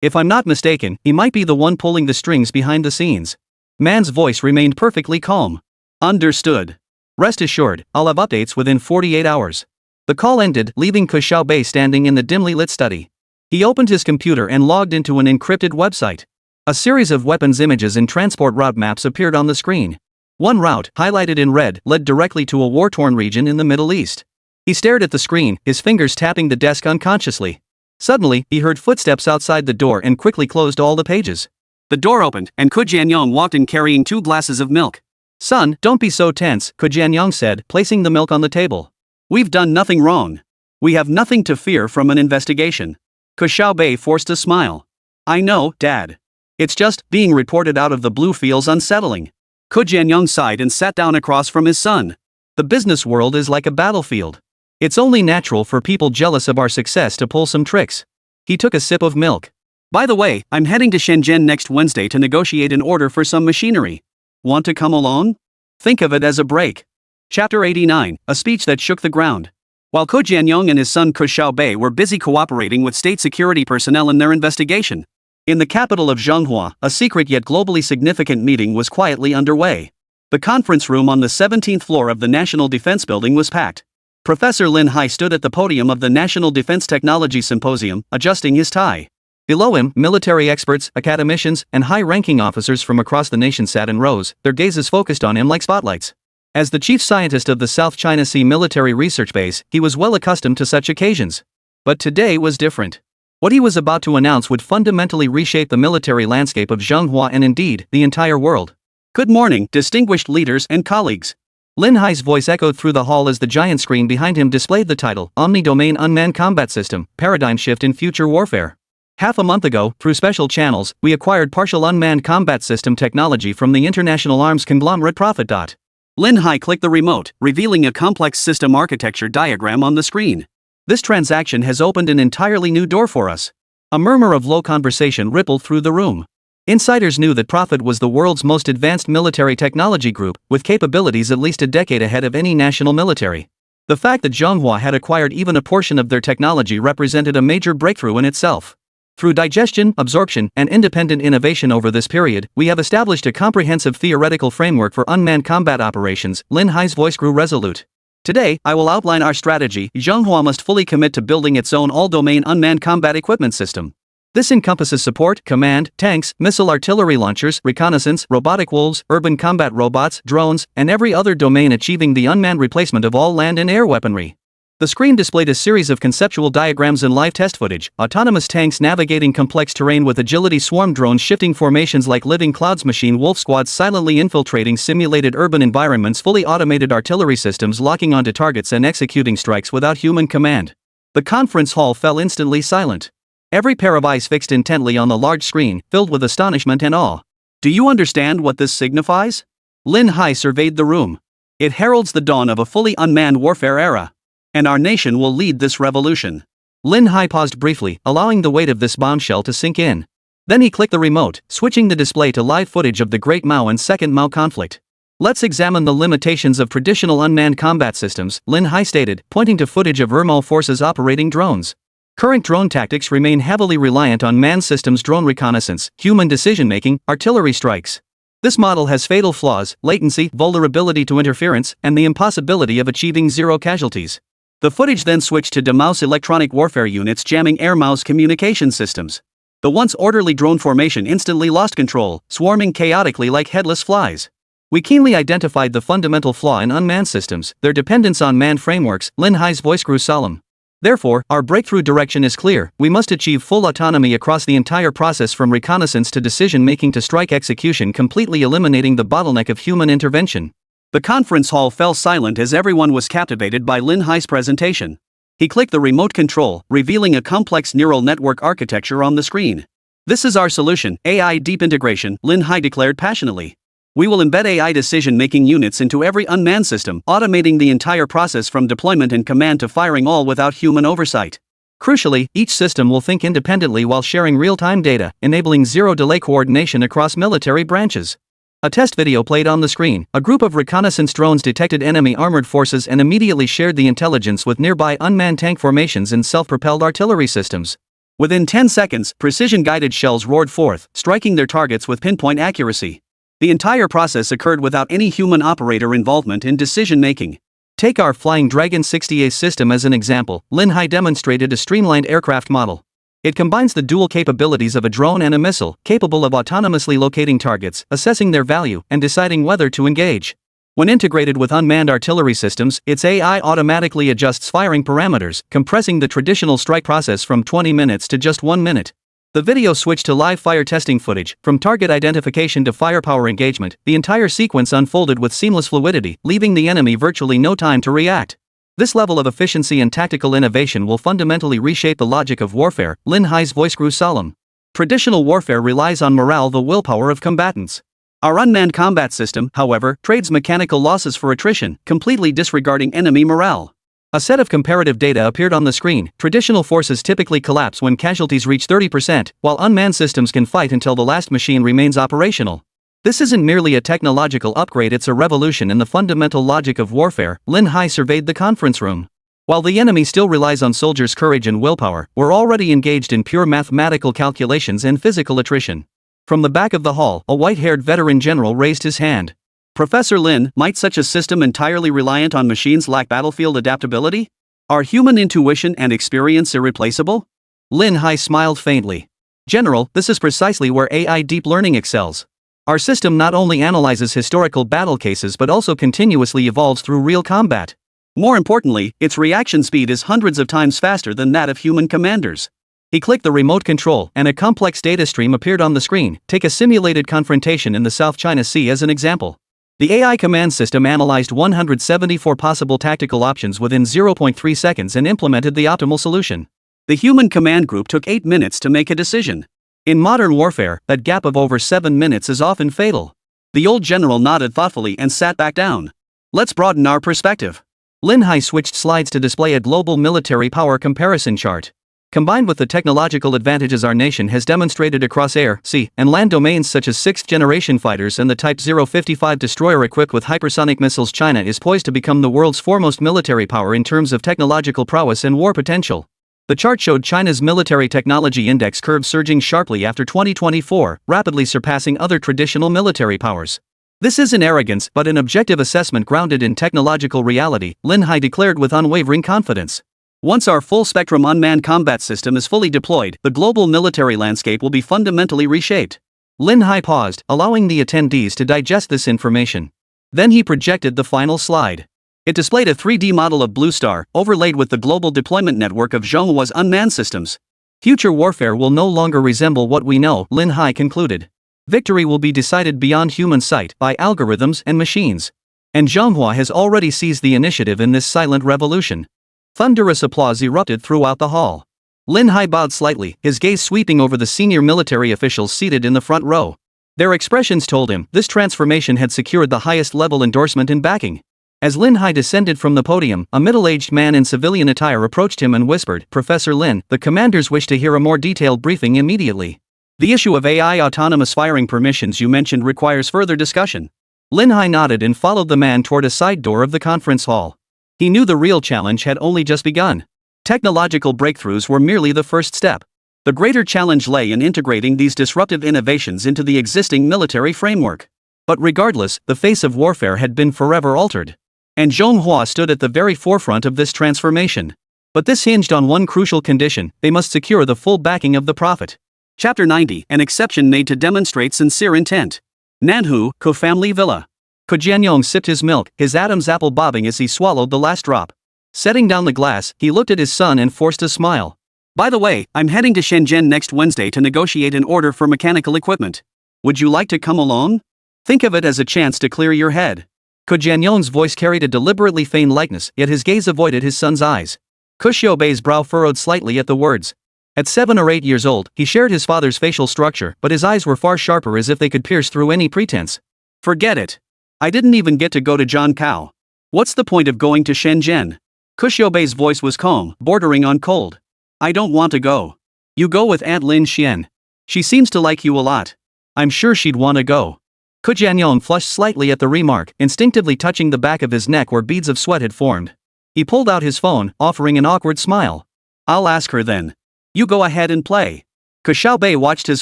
If I'm not mistaken, he might be the one pulling the strings behind the scenes. Man's voice remained perfectly calm. Understood. Rest assured, I'll have updates within 48 hours. The call ended, leaving Ke Xiaobei standing in the dimly lit study. He opened his computer and logged into an encrypted website. A series of weapons images and transport route maps appeared on the screen. One route, highlighted in red, led directly to a war-torn region in the Middle East. He stared at the screen, his fingers tapping the desk unconsciously. Suddenly, he heard footsteps outside the door and quickly closed all the pages. The door opened, and Ke Jianyong walked in carrying 2 glasses of milk. Son, don't be so tense, Ke Jianyong said, placing the milk on the table. We've done nothing wrong. We have nothing to fear from an investigation. Ke Xiaobei forced a smile. I know, Dad. It's just, being reported out of the blue feels unsettling. Ke Jianyong sighed and sat down across from his son. The business world is like a battlefield. It's only natural for people jealous of our success to pull some tricks. He took a sip of milk. By the way, I'm heading to Shenzhen next Wednesday to negotiate an order for some machinery. Want to come along? Think of it as a break. Chapter 89, a speech that shook the ground. While Ke Jianyong and his son Ke Xiaobei were busy cooperating with state security personnel in their investigation, in the capital of Zhenghua, a secret yet globally significant meeting was quietly underway. The conference room on the 17th floor of the National Defense Building was packed. Professor Lin Hai stood at the podium of the National Defense Technology Symposium, adjusting his tie. Below him, military experts, academicians, and high-ranking officers from across the nation sat in rows, their gazes focused on him like spotlights. As the chief scientist of the South China Sea Military Research Base, he was well accustomed to such occasions. But today was different. What he was about to announce would fundamentally reshape the military landscape of Zhenghua and indeed, the entire world. Good morning, distinguished leaders and colleagues. Lin Hai's voice echoed through the hall as the giant screen behind him displayed the title, Omni-Domain Unmanned Combat System, Paradigm Shift in Future Warfare. Half a month ago, through special channels, we acquired partial unmanned combat system technology from the international arms conglomerate Profit. Lin Hai clicked the remote, revealing a complex system architecture diagram on the screen. This transaction has opened an entirely new door for us. A murmur of low conversation rippled through the room. Insiders knew that Prophet was the world's most advanced military technology group, with capabilities at least a decade ahead of any national military. The fact that Zhonghua had acquired even a portion of their technology represented a major breakthrough in itself. Through digestion, absorption, and independent innovation over this period, we have established a comprehensive theoretical framework for unmanned combat operations. Lin Hai's voice grew resolute. Today, I will outline our strategy. Zhonghua must fully commit to building its own all-domain unmanned combat equipment system. This encompasses support, command, tanks, missile artillery launchers, reconnaissance, robotic wolves, urban combat robots, drones, and every other domain, achieving the unmanned replacement of all land and air weaponry. The screen displayed a series of conceptual diagrams and live test footage: autonomous tanks navigating complex terrain with agility, swarm drones shifting formations like living clouds, machine wolf squads silently infiltrating simulated urban environments, fully automated artillery systems locking onto targets and executing strikes without human command. The conference hall fell instantly silent. Every pair of eyes fixed intently on the large screen, filled with astonishment and awe. Do you understand what this signifies? Lin Hai surveyed the room. It heralds the dawn of a fully unmanned warfare era. And our nation will lead this revolution. Lin Hai paused briefly, allowing the weight of this bombshell to sink in. Then he clicked the remote, switching the display to live footage of the Great Mao and Second Mao conflict. Let's examine the limitations of traditional unmanned combat systems, Lin Hai stated, pointing to footage of Mao forces operating drones. Current drone tactics remain heavily reliant on manned systems: drone reconnaissance, human decision-making, artillery strikes. This model has fatal flaws: latency, vulnerability to interference, and the impossibility of achieving zero casualties. The footage then switched to Mao's electronic warfare units jamming Mao's communication systems. The once orderly drone formation instantly lost control, swarming chaotically like headless flies. We keenly identified the fundamental flaw in unmanned systems: their dependence on manned frameworks. Lin Hai's voice grew solemn. Therefore, our breakthrough direction is clear: we must achieve full autonomy across the entire process, from reconnaissance to decision-making to strike execution, completely eliminating the bottleneck of human intervention. The conference hall fell silent as everyone was captivated by Lin Hai's presentation. He clicked the remote control, revealing a complex neural network architecture on the screen. This is our solution: AI deep integration, Lin Hai declared passionately. We will embed AI decision-making units into every unmanned system, automating the entire process from deployment and command to firing, all without human oversight. Crucially, each system will think independently while sharing real-time data, enabling zero-delay coordination across military branches. A test video played on the screen. A group of reconnaissance drones detected enemy armored forces and immediately shared the intelligence with nearby unmanned tank formations and self-propelled artillery systems. Within 10 seconds, precision-guided shells roared forth, striking their targets with pinpoint accuracy. The entire process occurred without any human operator involvement in decision-making. Take our Flying Dragon 60A system as an example. Lin Hai demonstrated a streamlined aircraft model. It combines the dual capabilities of a drone and a missile, capable of autonomously locating targets, assessing their value, and deciding whether to engage. When integrated with unmanned artillery systems, its AI automatically adjusts firing parameters, compressing the traditional strike process from 20 minutes to just 1 minute. The video switched to live fire testing footage. From target identification to firepower engagement, the entire sequence unfolded with seamless fluidity, leaving the enemy virtually no time to react. This level of efficiency and tactical innovation will fundamentally reshape the logic of warfare. Lin Hai's voice grew solemn. Traditional warfare relies on morale, the willpower of combatants. Our unmanned combat system, however, trades mechanical losses for attrition, completely disregarding enemy morale. A set of comparative data appeared on the screen. Traditional forces typically collapse when casualties reach 30%, while unmanned systems can fight until the last machine remains operational. This isn't merely a technological upgrade, it's a revolution in the fundamental logic of warfare. Lin Hai surveyed the conference room. While the enemy still relies on soldiers' courage and willpower, we're already engaged in pure mathematical calculations and physical attrition. From the back of the hall, a white-haired veteran general raised his hand. Professor Lin, might such a system entirely reliant on machines lack battlefield adaptability? Are human intuition and experience irreplaceable? Lin Hai smiled faintly. General, this is precisely where AI deep learning excels. Our system not only analyzes historical battle cases but also continuously evolves through real combat. More importantly, its reaction speed is hundreds of times faster than that of human commanders. He clicked the remote control, and a complex data stream appeared on the screen. Take a simulated confrontation in the South China Sea as an example. The AI command system analyzed 174 possible tactical options within 0.3 seconds and implemented the optimal solution. The human command group took 8 minutes to make a decision. In modern warfare, that gap of over 7 minutes is often fatal. The old general nodded thoughtfully and sat back down. Let's broaden our perspective. Lin Hai switched slides to display a global military power comparison chart. Combined with the technological advantages our nation has demonstrated across air, sea, and land domains such as 6th-generation fighters and the Type 055 destroyer equipped with hypersonic missiles, China is poised to become the world's foremost military power in terms of technological prowess and war potential. The chart showed China's military technology index curve surging sharply after 2024, rapidly surpassing other traditional military powers. This isn't arrogance but an objective assessment grounded in technological reality, Lin Hai declared with unwavering confidence. Once our full-spectrum unmanned combat system is fully deployed, the global military landscape will be fundamentally reshaped. Lin Hai paused, allowing the attendees to digest this information. Then he projected the final slide. It displayed a 3D model of Blue Star, overlaid with the global deployment network of Zhonghua's unmanned systems. Future warfare will no longer resemble what we know, Lin Hai concluded. Victory will be decided beyond human sight by algorithms and machines. And Zhonghua has already seized the initiative in this silent revolution. Thunderous applause erupted throughout the hall. Lin Hai bowed slightly, his gaze sweeping over the senior military officials seated in the front row. Their expressions told him this transformation had secured the highest level endorsement and backing. As Lin Hai descended from the podium, a middle-aged man in civilian attire approached him and whispered, "Professor Lin, the commanders wish to hear a more detailed briefing immediately. The issue of AI autonomous firing permissions you mentioned requires further discussion." Lin Hai nodded and followed the man toward a side door of the conference hall. He knew the real challenge had only just begun. Technological breakthroughs were merely the first step. The greater challenge lay in integrating these disruptive innovations into the existing military framework. But regardless, the face of warfare had been forever altered. And Zhonghua stood at the very forefront of this transformation. But this hinged on one crucial condition: they must secure the full backing of the prophet. Chapter 90, an exception made to demonstrate sincere intent. Nanhu, Co-family Villa. Ke Jianyong sipped his milk, his Adam's apple bobbing as he swallowed the last drop. Setting down the glass, he looked at his son and forced a smile. "By the way, I'm heading to Shenzhen next Wednesday to negotiate an order for mechanical equipment. Would you like to come along? Think of it as a chance to clear your head." Ke Jianyong's voice carried a deliberately feigned lightness, yet his gaze avoided his son's eyes. Ke Xiaobei's brow furrowed slightly at the words. At 7 or 8 years old, he shared his father's facial structure, but his eyes were far sharper, as if they could pierce through any pretense. "Forget it. I didn't even get to go to Zhangkao. What's the point of going to Shenzhen?" Ke Xiaobei's voice was calm, bordering on cold. "I don't want to go. You go with Aunt Lin Xian. She seems to like you a lot. I'm sure she'd want to go." Ke Jianyong flushed slightly at the remark, instinctively touching the back of his neck where beads of sweat had formed. He pulled out his phone, offering an awkward smile. "I'll ask her then. You go ahead and play." Ke Xiaobei watched his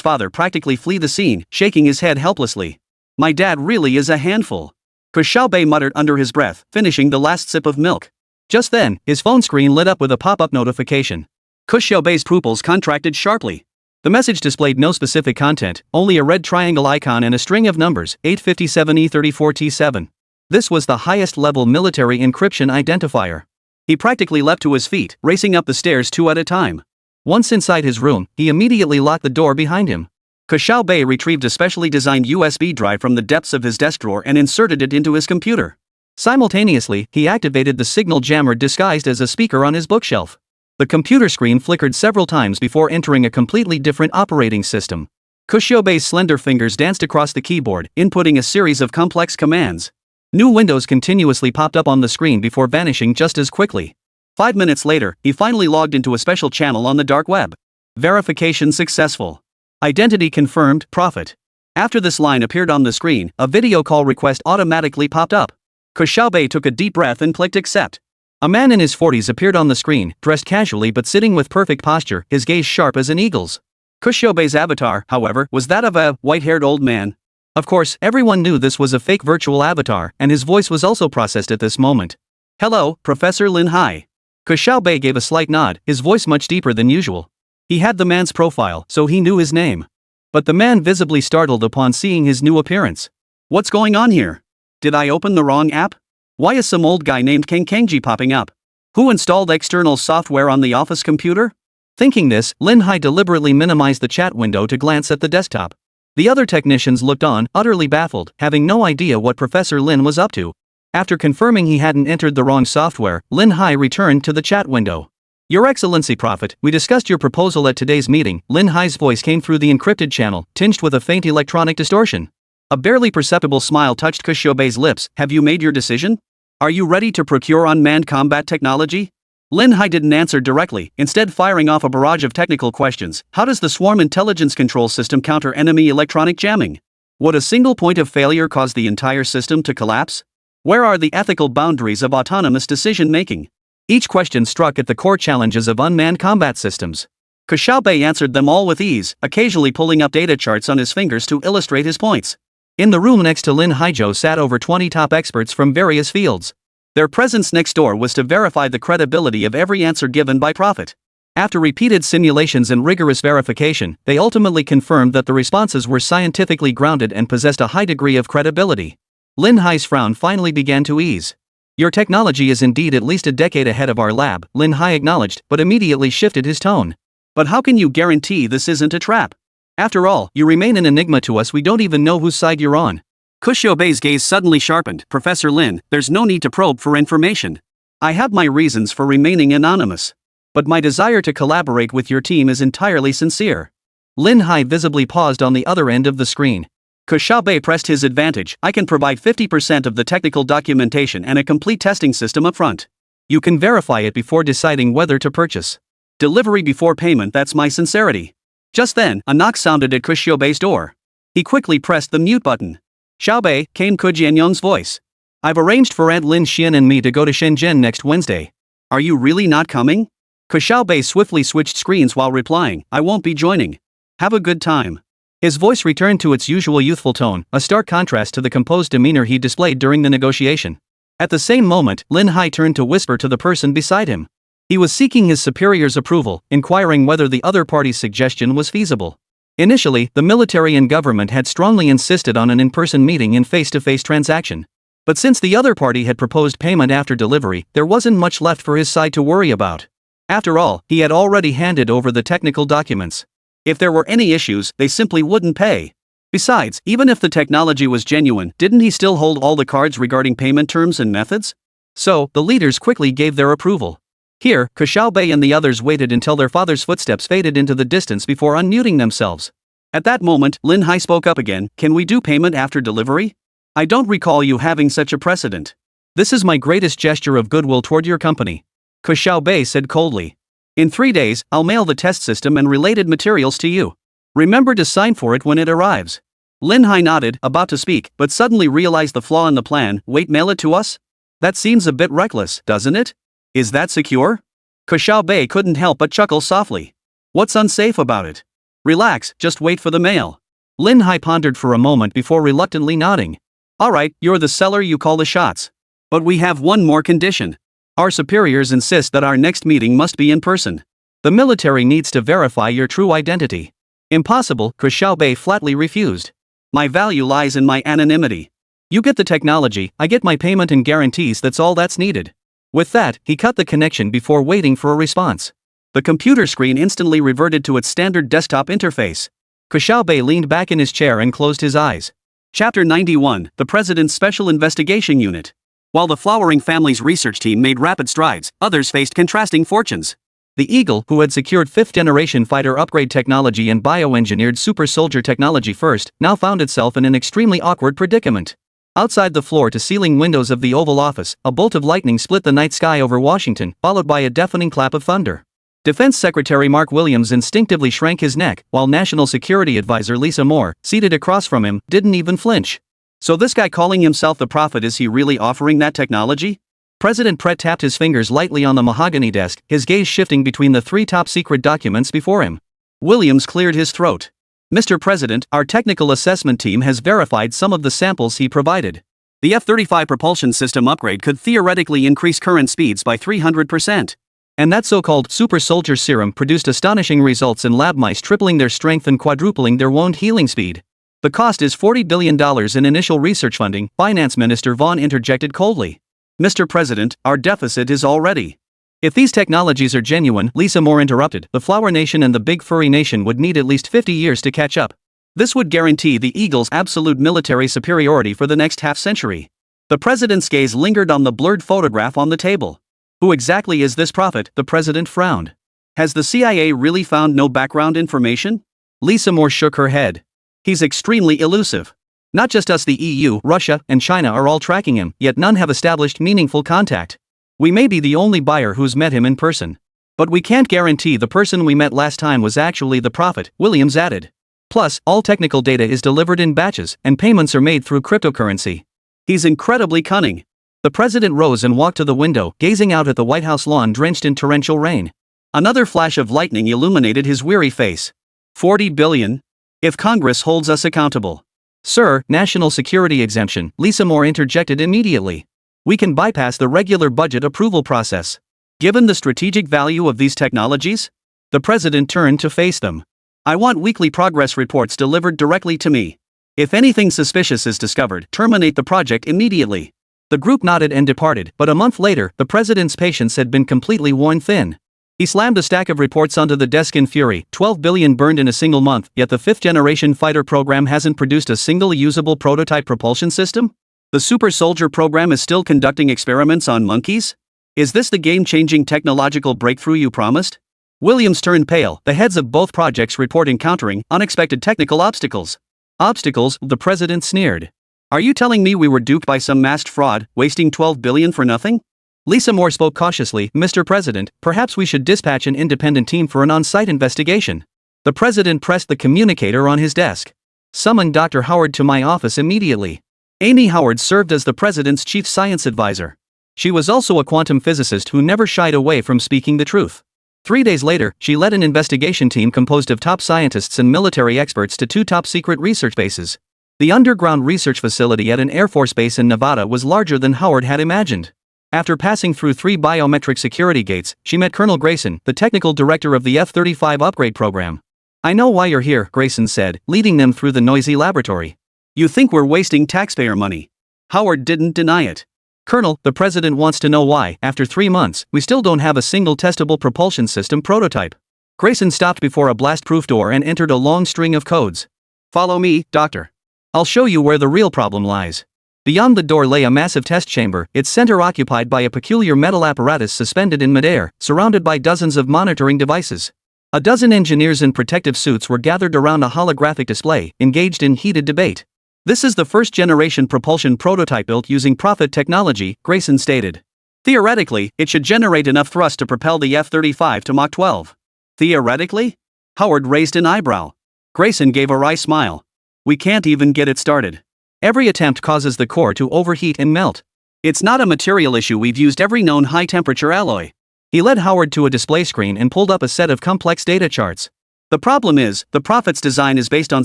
father practically flee the scene, shaking his head helplessly. "My dad really is a handful." Ke Xiaobei muttered under his breath, finishing the last sip of milk. Just then, his phone screen lit up with a pop-up notification. Ke Xiaobei's pupils contracted sharply. The message displayed no specific content, only a red triangle icon and a string of numbers, 857E34T7. This was the highest-level military encryption identifier. He practically leapt to his feet, racing up the stairs 2 at a time. Once inside his room, he immediately locked the door behind him. Ke Xiaobei retrieved a specially designed USB drive from the depths of his desk drawer and inserted it into his computer. Simultaneously, he activated the signal jammer disguised as a speaker on his bookshelf. The computer screen flickered several times before entering a completely different operating system. Ke Xiaobei's slender fingers danced across the keyboard, inputting a series of complex commands. New windows continuously popped up on the screen before vanishing just as quickly. 5 minutes later, he finally logged into a special channel on the dark web. Verification successful. Identity confirmed, Prophet. After this line appeared on the screen, a video call request automatically popped up. Ke Xiaobei took a deep breath and clicked accept. A man in his 40s appeared on the screen, dressed casually but sitting with perfect posture, his gaze sharp as an eagle's. Ke Xiaobei's avatar, however, was that of a white-haired old man. Of course, everyone knew this was a fake virtual avatar, and his voice was also processed at this moment. "Hello, Professor Lin Hai." Ke Xiaobei gave a slight nod, his voice much deeper than usual. He had the man's profile, so he knew his name. But the man visibly startled upon seeing his new appearance. "What's going on here? Did I open the wrong app? Why is some old guy named Kang Kangji popping up? Who installed external software on the office computer?" Thinking this, Lin Hai deliberately minimized the chat window to glance at the desktop. The other technicians looked on, utterly baffled, having no idea what Professor Lin was up to. After confirming he hadn't entered the wrong software, Lin Hai returned to the chat window. "Your Excellency Prophet, we discussed your proposal at today's meeting." Lin Hai's voice came through the encrypted channel, tinged with a faint electronic distortion. A barely perceptible smile touched Ke Xiaobei's lips. "Have you made your decision? Are you ready to procure unmanned combat technology?" Lin Hai didn't answer directly, instead firing off a barrage of technical questions. How does the swarm intelligence control system counter enemy electronic jamming? Would a single point of failure cause the entire system to collapse? Where are the ethical boundaries of autonomous decision-making? Each question struck at the core challenges of unmanned combat systems. Ke Xiaobei answered them all with ease, occasionally pulling up data charts on his fingers to illustrate his points. In the room next to Lin Haizhou sat over 20 top experts from various fields. Their presence next door was to verify the credibility of every answer given by Prophet. After repeated simulations and rigorous verification, they ultimately confirmed that the responses were scientifically grounded and possessed a high degree of credibility. Lin Hai's frown finally began to ease. Your technology is indeed at least a decade ahead of our lab, Lin Hai acknowledged, but immediately shifted his tone. But how can you guarantee this isn't a trap? After all, you remain an enigma to us. We don't even know whose side you're on. Ke Xiaobei's gaze suddenly sharpened. Professor Lin, there's no need to probe for information. I have my reasons for remaining anonymous. But my desire to collaborate with your team is entirely sincere. Lin Hai visibly paused on the other end of the screen. Ke Xiaobei pressed his advantage. I can provide 50% of the technical documentation and a complete testing system up front. You can verify it before deciding whether to purchase. Delivery before payment, that's my sincerity. Just then, a knock sounded at Ke Xiaobei's door. He quickly pressed the mute button. Xiaobei, came Ke Jianyong's voice. I've arranged for Aunt Lin Xian and me to go to Shenzhen next Wednesday. Are you really not coming? Ke Xiaobei swiftly switched screens while replying, I won't be joining. Have a good time. His voice returned to its usual youthful tone, a stark contrast to the composed demeanor he displayed during the negotiation. At the same moment, Lin Hai turned to whisper to the person beside him. He was seeking his superior's approval, inquiring whether the other party's suggestion was feasible. Initially, the military and government had strongly insisted on an in-person meeting and face-to-face transaction. But since the other party had proposed payment after delivery, there wasn't much left for his side to worry about. After all, he had already handed over the technical documents. If there were any issues, they simply wouldn't pay. Besides, even if the technology was genuine, didn't he still hold all the cards regarding payment terms and methods? So, the leaders quickly gave their approval. Here, Ke Xiaobei and the others waited until their father's footsteps faded into the distance before unmuting themselves. At that moment, Lin Hai spoke up again. Can we do payment after delivery? I don't recall you having such a precedent. This is my greatest gesture of goodwill toward your company. Ke Xiaobei said coldly. In 3 days, I'll mail the test system and related materials to you. Remember to sign for it when it arrives. Lin Hai nodded, about to speak, but suddenly realized the flaw in the plan. Wait, mail it to us? That seems a bit reckless, doesn't it? Is that secure? Ke Xiaobei couldn't help but chuckle softly. What's unsafe about it? Relax, just wait for the mail. Lin Hai pondered for a moment before reluctantly nodding. Alright, you're the seller, you call the shots. But we have one more condition. Our superiors insist that our next meeting must be in person. The military needs to verify your true identity. Impossible, Ke Xiaobei flatly refused. My value lies in my anonymity. You get the technology, I get my payment and guarantees, that's all that's needed. With that, he cut the connection before waiting for a response. The computer screen instantly reverted to its standard desktop interface. Ke Xiaobei leaned back in his chair and closed his eyes. Chapter 91, The President's Special Investigation Unit. While the flowering family's research team made rapid strides, others faced contrasting fortunes. The Eagle, who had secured 5th-generation fighter upgrade technology and bioengineered super soldier technology first, now found itself in an extremely awkward predicament. Outside the floor-to-ceiling windows of the Oval Office, a bolt of lightning split the night sky over Washington, followed by a deafening clap of thunder. Defense Secretary Mark Williams instinctively shrank his neck, while National Security Advisor Lisa Moore, seated across from him, didn't even flinch. So this guy calling himself the Prophet, is he really offering that technology? President Pret tapped his fingers lightly on the mahogany desk, his gaze shifting between the 3 top-secret documents before him. Williams cleared his throat. Mr. President, our technical assessment team has verified some of the samples he provided. The F-35 propulsion system upgrade could theoretically increase current speeds by 300%. And that so-called super soldier serum produced astonishing results in lab mice, tripling their strength and quadrupling their wound healing speed. The cost is $40 billion in initial research funding, Finance Minister Vaughn interjected coldly. Mr. President, our deficit is already. If these technologies are genuine, Lisa Moore interrupted, the Flower Nation and the Big Furry Nation would need at least 50 years to catch up. This would guarantee the Eagle's absolute military superiority for the next half-century. The president's gaze lingered on the blurred photograph on the table. Who exactly is this prophet? The president frowned. Has the CIA really found no background information? Lisa Moore shook her head. He's extremely elusive. Not just us, the EU, Russia, and China are all tracking him, yet none have established meaningful contact. We may be the only buyer who's met him in person. But we can't guarantee the person we met last time was actually the prophet, Williams added. Plus, all technical data is delivered in batches, and payments are made through cryptocurrency. He's incredibly cunning. The president rose and walked to the window, gazing out at the White House lawn drenched in torrential rain. Another flash of lightning illuminated his weary face. 40 billion? If Congress holds us accountable. Sir, national security exemption, Lisa Moore interjected immediately. We can bypass the regular budget approval process. Given the strategic value of these technologies? The president turned to face them. I want weekly progress reports delivered directly to me. If anything suspicious is discovered, terminate the project immediately. The group nodded and departed, but a month later, the president's patience had been completely worn thin. He slammed a stack of reports onto the desk in fury. 12 billion burned in a single month, yet the fifth-generation fighter program hasn't produced a single usable prototype propulsion system? The Super Soldier program is still conducting experiments on monkeys? Is this the game-changing technological breakthrough you promised? Williams turned pale, the heads of both projects report encountering unexpected technical obstacles. Obstacles, the president sneered. Are you telling me we were duped by some masked fraud, wasting 12 billion for nothing? Lisa Moore spoke cautiously, Mr. President, perhaps we should dispatch an independent team for an on-site investigation. The president pressed the communicator on his desk. Summon Dr. Howard to my office immediately. Amy Howard served as the president's chief science advisor. She was also a quantum physicist who never shied away from speaking the truth. 3 days later, she led an investigation team composed of top scientists and military experts to 2 top-secret research bases. The underground research facility at an Air Force base in Nevada was larger than Howard had imagined. After passing through 3 biometric security gates, she met Colonel Grayson, the technical director of the F-35 upgrade program. I know why you're here, Grayson said, leading them through the noisy laboratory. You think we're wasting taxpayer money? Howard didn't deny it. Colonel, the president wants to know why, after 3 months, we still don't have a single testable propulsion system prototype. Grayson stopped before a blast-proof door and entered a long string of codes. Follow me, Doctor. I'll show you where the real problem lies. Beyond the door lay a massive test chamber, its center occupied by a peculiar metal apparatus suspended in midair, surrounded by dozens of monitoring devices. A dozen engineers in protective suits were gathered around a holographic display, engaged in heated debate. This is the first-generation propulsion prototype built using Prophet technology, Grayson stated. Theoretically, it should generate enough thrust to propel the F-35 to Mach 12. Theoretically? Howard raised an eyebrow. Grayson gave a wry smile. We can't even get it started. Every attempt causes the core to overheat and melt. It's not a material issue, we've used every known high-temperature alloy. He led Howard to a display screen and pulled up a set of complex data charts. The problem is, the Prophet's design is based on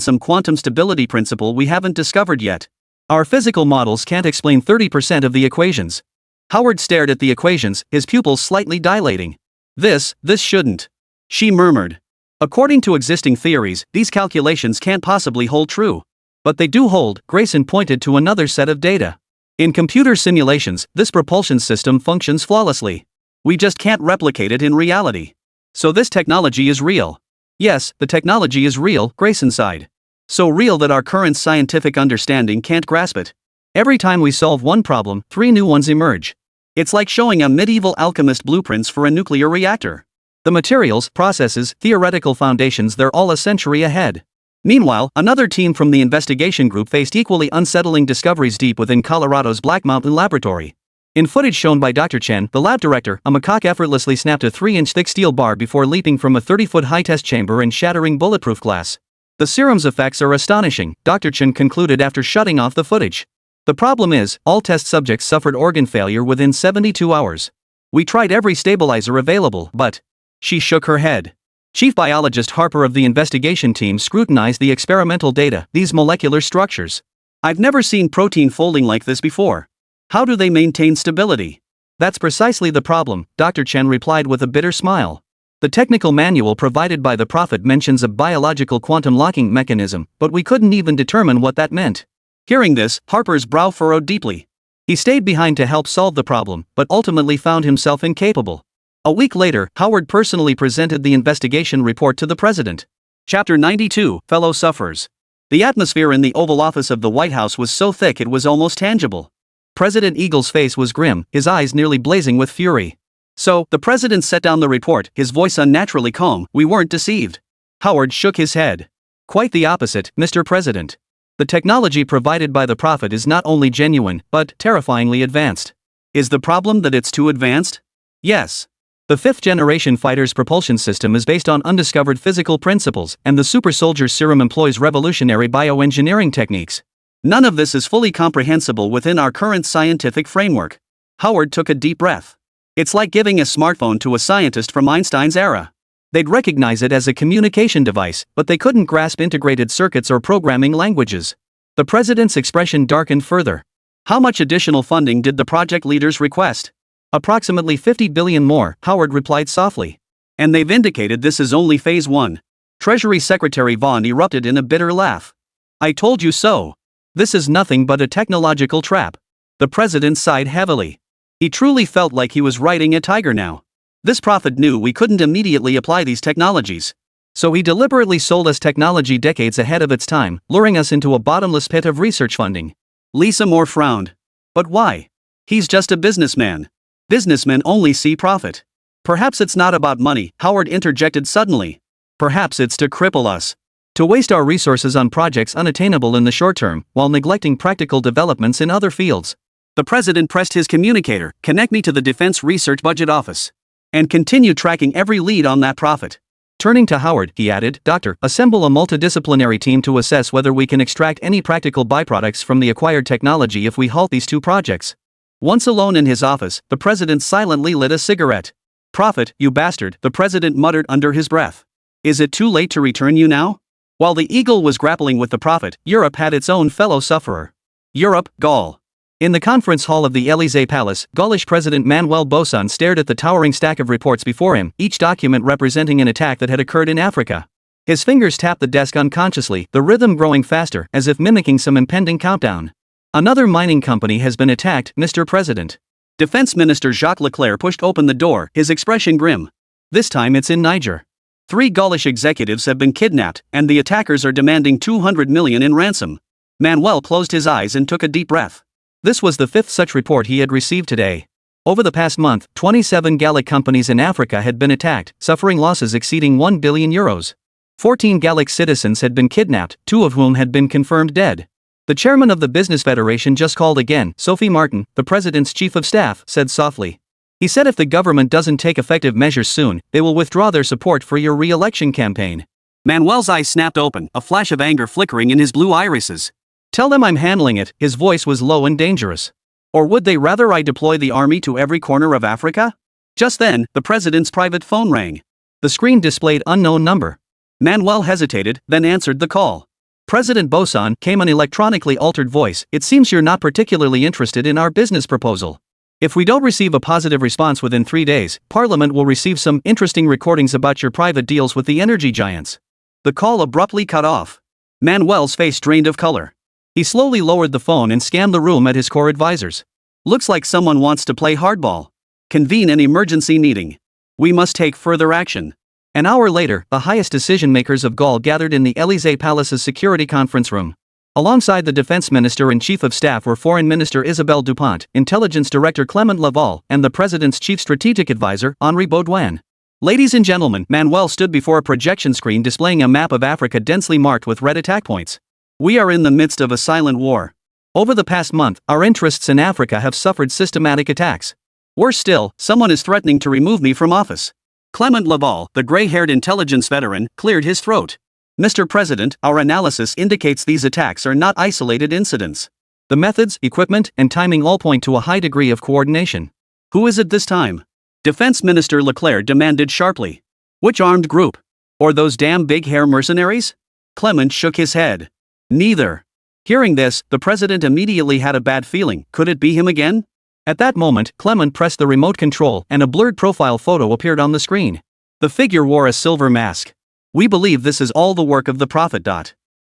some quantum stability principle we haven't discovered yet. Our physical models can't explain 30% of the equations. Howard stared at the equations, his pupils slightly dilating. This shouldn't. She murmured. According to existing theories, these calculations can't possibly hold true. But they do hold, Grayson pointed to another set of data. In computer simulations, this propulsion system functions flawlessly. We just can't replicate it in reality. So this technology is real. Yes, the technology is real, Grayson sighed. So real that our current scientific understanding can't grasp it. Every time we solve one problem, 3 new ones emerge. It's like showing a medieval alchemist blueprints for a nuclear reactor. The materials, processes, theoretical foundations, they're all a century ahead. Meanwhile, another team from the investigation group faced equally unsettling discoveries deep within Colorado's Black Mountain Laboratory. In footage shown by Dr. Chen, the lab director, a macaque effortlessly snapped a 3-inch thick steel bar before leaping from a 30-foot high test chamber and shattering bulletproof glass. The serum's effects are astonishing, Dr. Chen concluded after shutting off the footage. The problem is, all test subjects suffered organ failure within 72 hours. We tried every stabilizer available, but... She shook her head. Chief biologist Harper of the investigation team scrutinized the experimental data, these molecular structures. I've never seen protein folding like this before. How do they maintain stability? That's precisely the problem, Dr. Chen replied with a bitter smile. The technical manual provided by the Prophet mentions a biological quantum locking mechanism, but we couldn't even determine what that meant. Hearing this, Harper's brow furrowed deeply. He stayed behind to help solve the problem, but ultimately found himself incapable. A week later, Howard personally presented the investigation report to the president. Chapter 92, Fellow Sufferers. The atmosphere in the Oval Office of the White House was so thick it was almost tangible. President Eagle's face was grim, his eyes nearly blazing with fury. So, the president set down the report, his voice unnaturally calm. We weren't deceived. Howard shook his head. Quite the opposite, Mr. President. The technology provided by the Prophet is not only genuine, but terrifyingly advanced. Is the problem that it's too advanced? Yes. The fifth-generation fighter's propulsion system is based on undiscovered physical principles, and the super soldier's serum employs revolutionary bioengineering techniques. None of this is fully comprehensible within our current scientific framework. Howard took a deep breath. It's like giving a smartphone to a scientist from Einstein's era. They'd recognize it as a communication device, but they couldn't grasp integrated circuits or programming languages. The president's expression darkened further. How much additional funding did the project leaders request? Approximately 50 billion more, Howard replied softly. And they've indicated this is only phase 1. Treasury Secretary Vaughn erupted in a bitter laugh. I told you so. This is nothing but a technological trap. The president sighed heavily. He truly felt like he was riding a tiger now. This prophet knew we couldn't immediately apply these technologies. So he deliberately sold us technology decades ahead of its time, luring us into a bottomless pit of research funding. Lisa Moore frowned. But why? He's just a businessman. Businessmen only see profit. Perhaps it's not about money, Howard interjected suddenly. Perhaps it's to cripple us. To waste our resources on projects unattainable in the short term, while neglecting practical developments in other fields. The president pressed his communicator, connect me to the Defense Research Budget Office. And continue tracking every lead on that profit. Turning to Howard, he added, Doctor, assemble a multidisciplinary team to assess whether we can extract any practical byproducts from the acquired technology if we halt these 2 projects. Once alone in his office, the president silently lit a cigarette. Prophet, you bastard, the president muttered under his breath. Is it too late to return you now? While the eagle was grappling with the prophet, Europe had its own fellow sufferer. Europe, Gaul. In the conference hall of the Élysée Palace, Gaulish President Manuel Boson stared at the towering stack of reports before him, each document representing an attack that had occurred in Africa. His fingers tapped the desk unconsciously, the rhythm growing faster, as if mimicking some impending countdown. Another mining company has been attacked, Mr. President. Defense Minister Jacques Leclerc pushed open the door, his expression grim. This time it's in Niger. 3 Gaulish executives have been kidnapped, and the attackers are demanding 200 million in ransom. Manuel closed his eyes and took a deep breath. This was the 5th such report he had received today. Over the past month, 27 Gallic companies in Africa had been attacked, suffering losses exceeding 1 billion euros. 14 Gallic citizens had been kidnapped, 2 of whom had been confirmed dead. The chairman of the Business Federation just called again. Sophie Martin, the president's chief of staff, said softly. He said if the government doesn't take effective measures soon, they will withdraw their support for your re-election campaign. Manuel's eyes snapped open, a flash of anger flickering in his blue irises. Tell them I'm handling it, his voice was low and dangerous. Or would they rather I deploy the army to every corner of Africa? Just then, the president's private phone rang. The screen displayed unknown number. Manuel hesitated, then answered the call. President Boson, came an electronically altered voice, it seems you're not particularly interested in our business proposal. If we don't receive a positive response within 3 days, Parliament will receive some interesting recordings about your private deals with the energy giants. The call abruptly cut off. Manuel's face drained of color. He slowly lowered the phone and scanned the room at his core advisors. Looks like someone wants to play hardball. Convene an emergency meeting. We must take further action. An hour later, the highest decision-makers of Gaul gathered in the Élysée Palace's security conference room. Alongside the defense minister and chief of staff were Foreign Minister Isabelle Dupont, Intelligence Director Clement Laval, and the president's chief strategic advisor, Henri Baudouin. Ladies and gentlemen, Manuel stood before a projection screen displaying a map of Africa densely marked with red attack points. We are in the midst of a silent war. Over the past month, our interests in Africa have suffered systematic attacks. Worse still, someone is threatening to remove me from office. Clement Laval, the gray-haired intelligence veteran, cleared his throat. Mr. President, our analysis indicates these attacks are not isolated incidents. The methods, equipment, and timing all point to a high degree of coordination. Who is it this time? Defense Minister Leclerc demanded sharply. Which armed group? Or those damn big hair mercenaries? Clement shook his head. Neither. Hearing this, the president immediately had a bad feeling. Could it be him again? At that moment, Clement pressed the remote control and a blurred profile photo appeared on the screen. The figure wore a silver mask. We believe this is all the work of the prophet.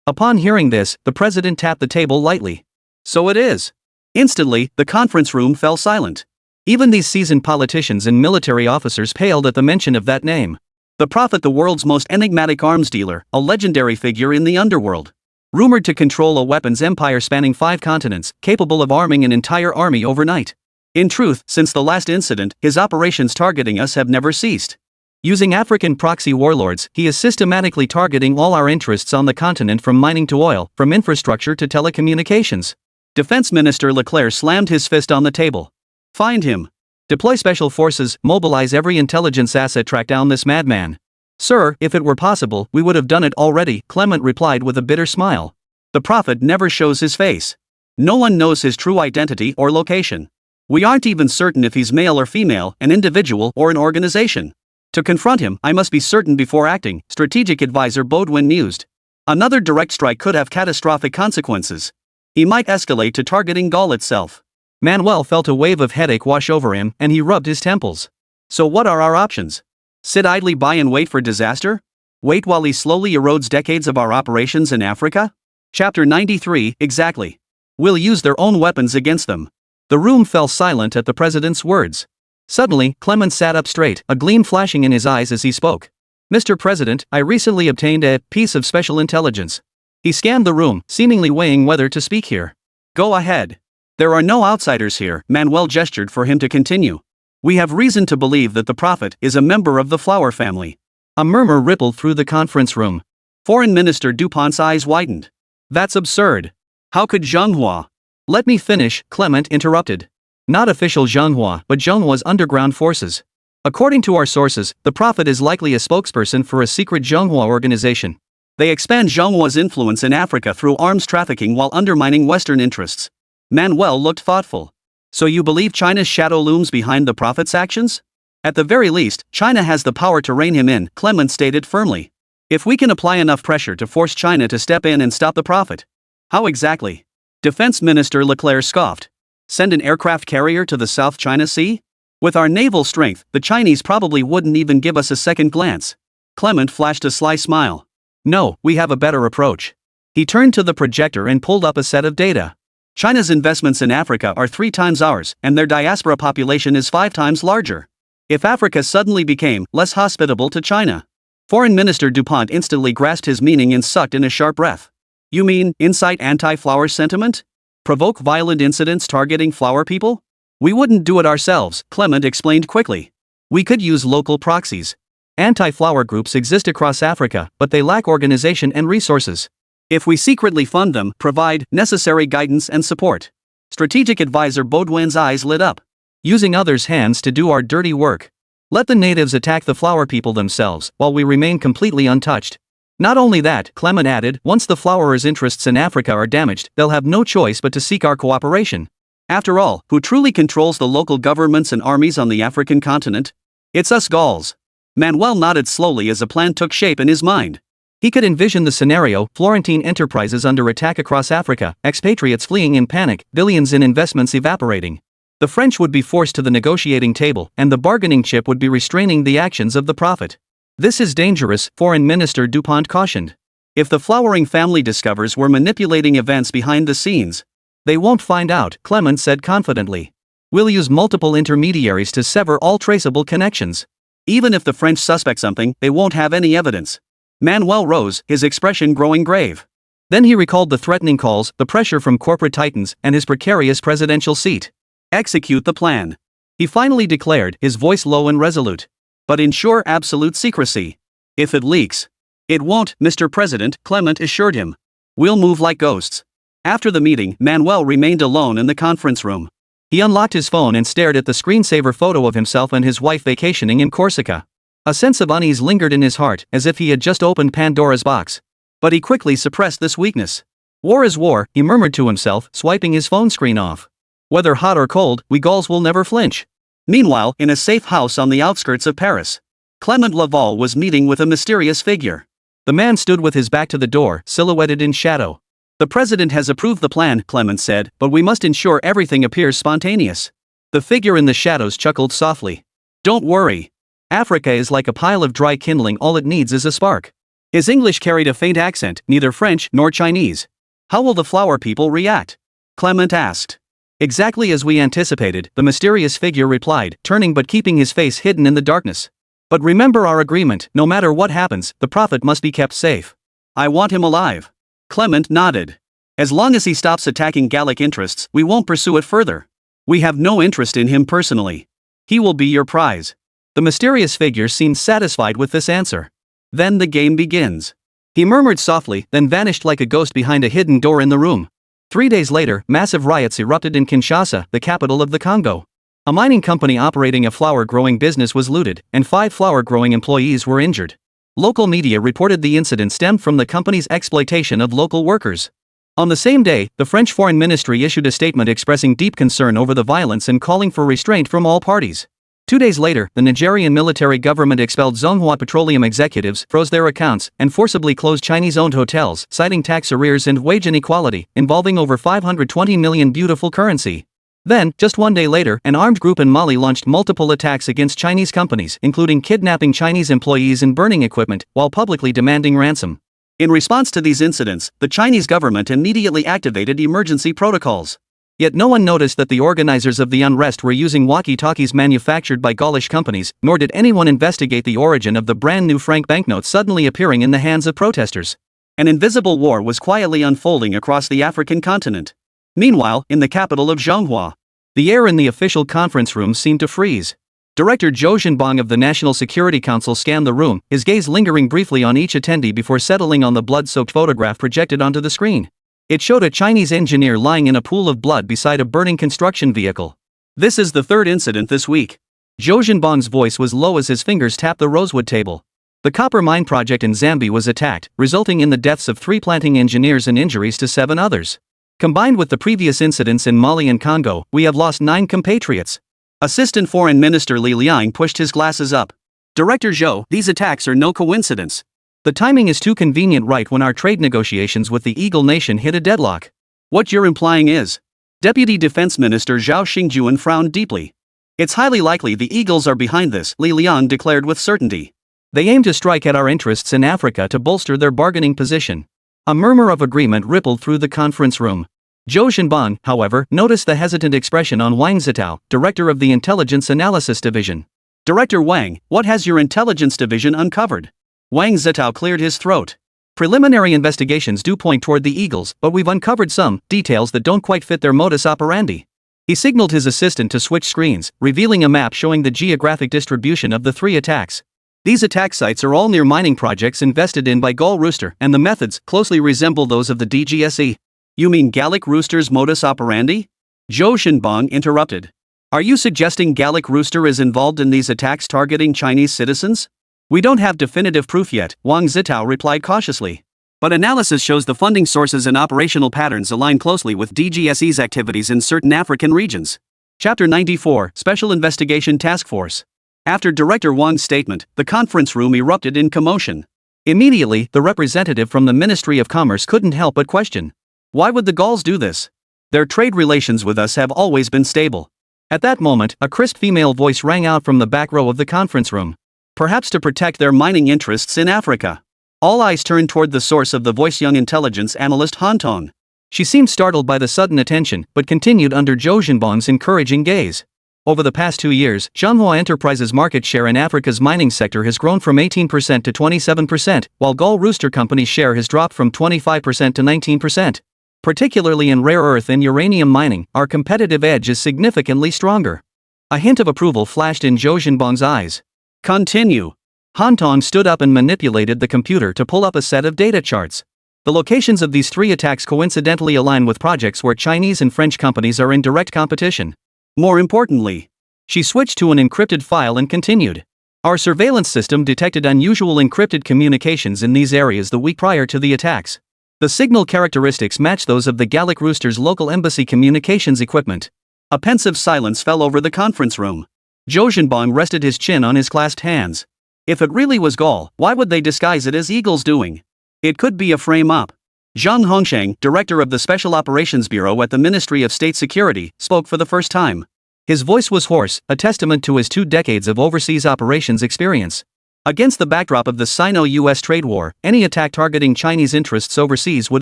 Upon hearing this, the president tapped the table lightly. So it is. Instantly, the conference room fell silent. Even these seasoned politicians and military officers paled at the mention of that name. The prophet, the world's most enigmatic arms dealer, a legendary figure in the underworld. Rumored to control a weapons empire spanning 5 continents, capable of arming an entire army overnight. In truth, since the last incident, his operations targeting us have never ceased. Using African proxy warlords, he is systematically targeting all our interests on the continent, from mining to oil, from infrastructure to telecommunications. Defense Minister Leclerc slammed his fist on the table. Find him. Deploy special forces, mobilize every intelligence asset, track down this madman. Sir, if it were possible, we would have done it already, Clement replied with a bitter smile. The prophet never shows his face. No one knows his true identity or location. We aren't even certain if he's male or female, an individual or an organization. To confront him, I must be certain before acting, strategic advisor Baudouin mused. Another direct strike could have catastrophic consequences. He might escalate to targeting Gaul itself. Manuel felt a wave of headache wash over him, and he rubbed his temples. So what are our options? Sit idly by and wait for disaster? Wait while he slowly erodes decades of our operations in Africa? Chapter 93, exactly. We'll use their own weapons against them. The room fell silent at the president's words. Suddenly, Clement sat up straight, a gleam flashing in his eyes as he spoke. Mr. President, I recently obtained a piece of special intelligence. He scanned the room, seemingly weighing whether to speak here. Go ahead. There are no outsiders here, Manuel gestured for him to continue. We have reason to believe that the prophet is a member of the Flower family. A murmur rippled through the conference room. Foreign Minister Dupont's eyes widened. That's absurd. How could Zhenghua? Let me finish, Clement interrupted. Not official Zhenghua, but Zhenghua's underground forces. According to our sources, the prophet is likely a spokesperson for a secret Zhenghua organization. They expand Zhenghua's influence in Africa through arms trafficking while undermining Western interests. Manuel looked thoughtful. So you believe China's shadow looms behind the prophet's actions? At the very least, China has the power to rein him in, Clement stated firmly. If we can apply enough pressure to force China to step in and stop the prophet. How exactly? Defense Minister Leclerc scoffed. Send an aircraft carrier to the South China Sea? With our naval strength, the Chinese probably wouldn't even give us a second glance. Clement flashed a sly smile. No, we have a better approach. He turned to the projector and pulled up a set of data. China's investments in Africa are 3 times ours, and their diaspora population is 5 times larger. If Africa suddenly became less hospitable to China. Foreign Minister Dupont instantly grasped his meaning and sucked in a sharp breath. You mean, incite anti-flower sentiment? Provoke violent incidents targeting flower people? We wouldn't do it ourselves, Clement explained quickly. We could use local proxies. Anti-flower groups exist across Africa, but they lack organization and resources. If we secretly fund them, provide necessary guidance and support. Strategic advisor Baudouin's eyes lit up. Using others' hands to do our dirty work. Let the natives attack the flower people themselves, while we remain completely untouched. Not only that, Clement added, once the flowerers' interests in Africa are damaged, they'll have no choice but to seek our cooperation. After all, who truly controls the local governments and armies on the African continent? It's us Gauls. Manuel nodded slowly as a plan took shape in his mind. He could envision the scenario, Florentine enterprises under attack across Africa, expatriates fleeing in panic, billions in investments evaporating. The French would be forced to the negotiating table, and the bargaining chip would be restraining the actions of the prophet. This is dangerous, Foreign Minister Dupont cautioned. If the flowering family discovers we're manipulating events behind the scenes, they won't find out, Clement said confidently. We'll use multiple intermediaries to sever all traceable connections. Even if the French suspect something, they won't have any evidence. Manuel rose, his expression growing grave. Then he recalled the threatening calls, the pressure from corporate titans, and his precarious presidential seat. Execute the plan. He finally declared, his voice low and resolute. But ensure absolute secrecy. If it leaks. It won't, Mr. President, Clement assured him. We'll move like ghosts. After the meeting, Manuel remained alone in the conference room. He unlocked his phone and stared at the screensaver photo of himself and his wife vacationing in Corsica. A sense of unease lingered in his heart, as if he had just opened Pandora's box. But he quickly suppressed this weakness. War is war, he murmured to himself, swiping his phone screen off. Whether hot or cold, we Gauls will never flinch. Meanwhile, in a safe house on the outskirts of Paris, Clement Laval was meeting with a mysterious figure. The man stood with his back to the door, silhouetted in shadow. The president has approved the plan, Clement said, but we must ensure everything appears spontaneous. The figure in the shadows chuckled softly. Don't worry. Africa is like a pile of dry kindling, all it needs is a spark. His English carried a faint accent, neither French nor Chinese. How will the flower people react? Clement asked. Exactly as we anticipated, the mysterious figure replied, turning but keeping his face hidden in the darkness. But remember our agreement, no matter what happens, the prophet must be kept safe. I want him alive. Clement nodded. As long as he stops attacking Gallic interests, we won't pursue it further. We have no interest in him personally. He will be your prize. The mysterious figure seemed satisfied with this answer. Then the game begins. He murmured softly, then vanished like a ghost behind a hidden door in the room. 3 days later, massive riots erupted in Kinshasa, the capital of the Congo. A mining company operating a flower-growing business was looted, and 5 flower-growing employees were injured. Local media reported the incident stemmed from the company's exploitation of local workers. On the same day, the French Foreign Ministry issued a statement expressing deep concern over the violence and calling for restraint from all parties. 2 days later, the Nigerian military government expelled Zhonghua petroleum executives, froze their accounts, and forcibly closed Chinese-owned hotels, citing tax arrears and wage inequality, involving over 520 million beautiful currency. Then, just 1 day later, an armed group in Mali launched multiple attacks against Chinese companies, including kidnapping Chinese employees and burning equipment, while publicly demanding ransom. In response to these incidents, the Chinese government immediately activated emergency protocols. Yet no one noticed that the organizers of the unrest were using walkie-talkies manufactured by Gaulish companies, nor did anyone investigate the origin of the brand new franc banknotes suddenly appearing in the hands of protesters. An invisible war was quietly unfolding across the African continent. Meanwhile, in the capital of Zhonghua, the air in the official conference room seemed to freeze. Director Zhou Zhenbang of the National Security Council scanned the room, his gaze lingering briefly on each attendee before settling on the blood-soaked photograph projected onto the screen. It showed a Chinese engineer lying in a pool of blood beside a burning construction vehicle. This is the third incident this week. Zhou Zhenbang's voice was low as his fingers tapped the rosewood table. The copper mine project in Zambia was attacked, resulting in the deaths of 3 planting engineers and injuries to 7 others. Combined with the previous incidents in Mali and Congo, we have lost 9 compatriots. Assistant Foreign Minister Li Liang pushed his glasses up. Director Zhou, these attacks are no coincidence. The timing is too convenient right when our trade negotiations with the Eagle Nation hit a deadlock. What you're implying is. Deputy Defense Minister Zhao Xingjuan frowned deeply. It's highly likely the Eagles are behind this, Li Liang declared with certainty. They aim to strike at our interests in Africa to bolster their bargaining position. A murmur of agreement rippled through the conference room. Zhou Zhenbang, however, noticed the hesitant expression on Wang Zitao, director of the Intelligence Analysis Division. Director Wang, what has your intelligence division uncovered? Wang Zitao cleared his throat. Preliminary investigations do point toward the Eagles, but we've uncovered some details that don't quite fit their modus operandi. He signaled his assistant to switch screens, revealing a map showing the geographic distribution of the 3 attacks. These attack sites are all near mining projects invested in by Gull Rooster, and the methods closely resemble those of the DGSE. You mean Gallic Rooster's modus operandi? Zhou Zhenbang interrupted. Are you suggesting Gallic Rooster is involved in these attacks targeting Chinese citizens? We don't have definitive proof yet, Wang Zitao replied cautiously. But analysis shows the funding sources and operational patterns align closely with DGSE's activities in certain African regions. Chapter 94, Special Investigation Task Force. After Director Wang's statement, the conference room erupted in commotion. Immediately, the representative from the Ministry of Commerce couldn't help but question. Why would the Gauls do this? Their trade relations with us have always been stable. At that moment, a crisp female voice rang out from the back row of the conference room. Perhaps to protect their mining interests in Africa. All eyes turned toward the source of the voice, young intelligence analyst Han Tong. She seemed startled by the sudden attention, but continued under Zhou Zhenbang's encouraging gaze. Over the past 2 years, Zhonghua Enterprises' market share in Africa's mining sector has grown from 18% to 27%, while Gull Rooster Company's share has dropped from 25% to 19%. Particularly in rare earth and uranium mining, our competitive edge is significantly stronger. A hint of approval flashed in Zhou Zhenbang's eyes. Continue. Han Tong stood up and manipulated the computer to pull up a set of data charts. The locations of these 3 attacks coincidentally align with projects where Chinese and French companies are in direct competition. More importantly, she switched to an encrypted file and continued. Our surveillance system detected unusual encrypted communications in these areas the week prior to the attacks. The signal characteristics match those of the Gallic Rooster's local embassy communications equipment. A pensive silence fell over the conference room. Zhou Zhenbang rested his chin on his clasped hands. If it really was Gaul, why would they disguise it as Eagles doing? It could be a frame-up. Zhang Hongsheng, director of the Special Operations Bureau at the Ministry of State Security, spoke for the first time. His voice was hoarse, a testament to his 2 decades of overseas operations experience. Against the backdrop of the Sino-US trade war, any attack targeting Chinese interests overseas would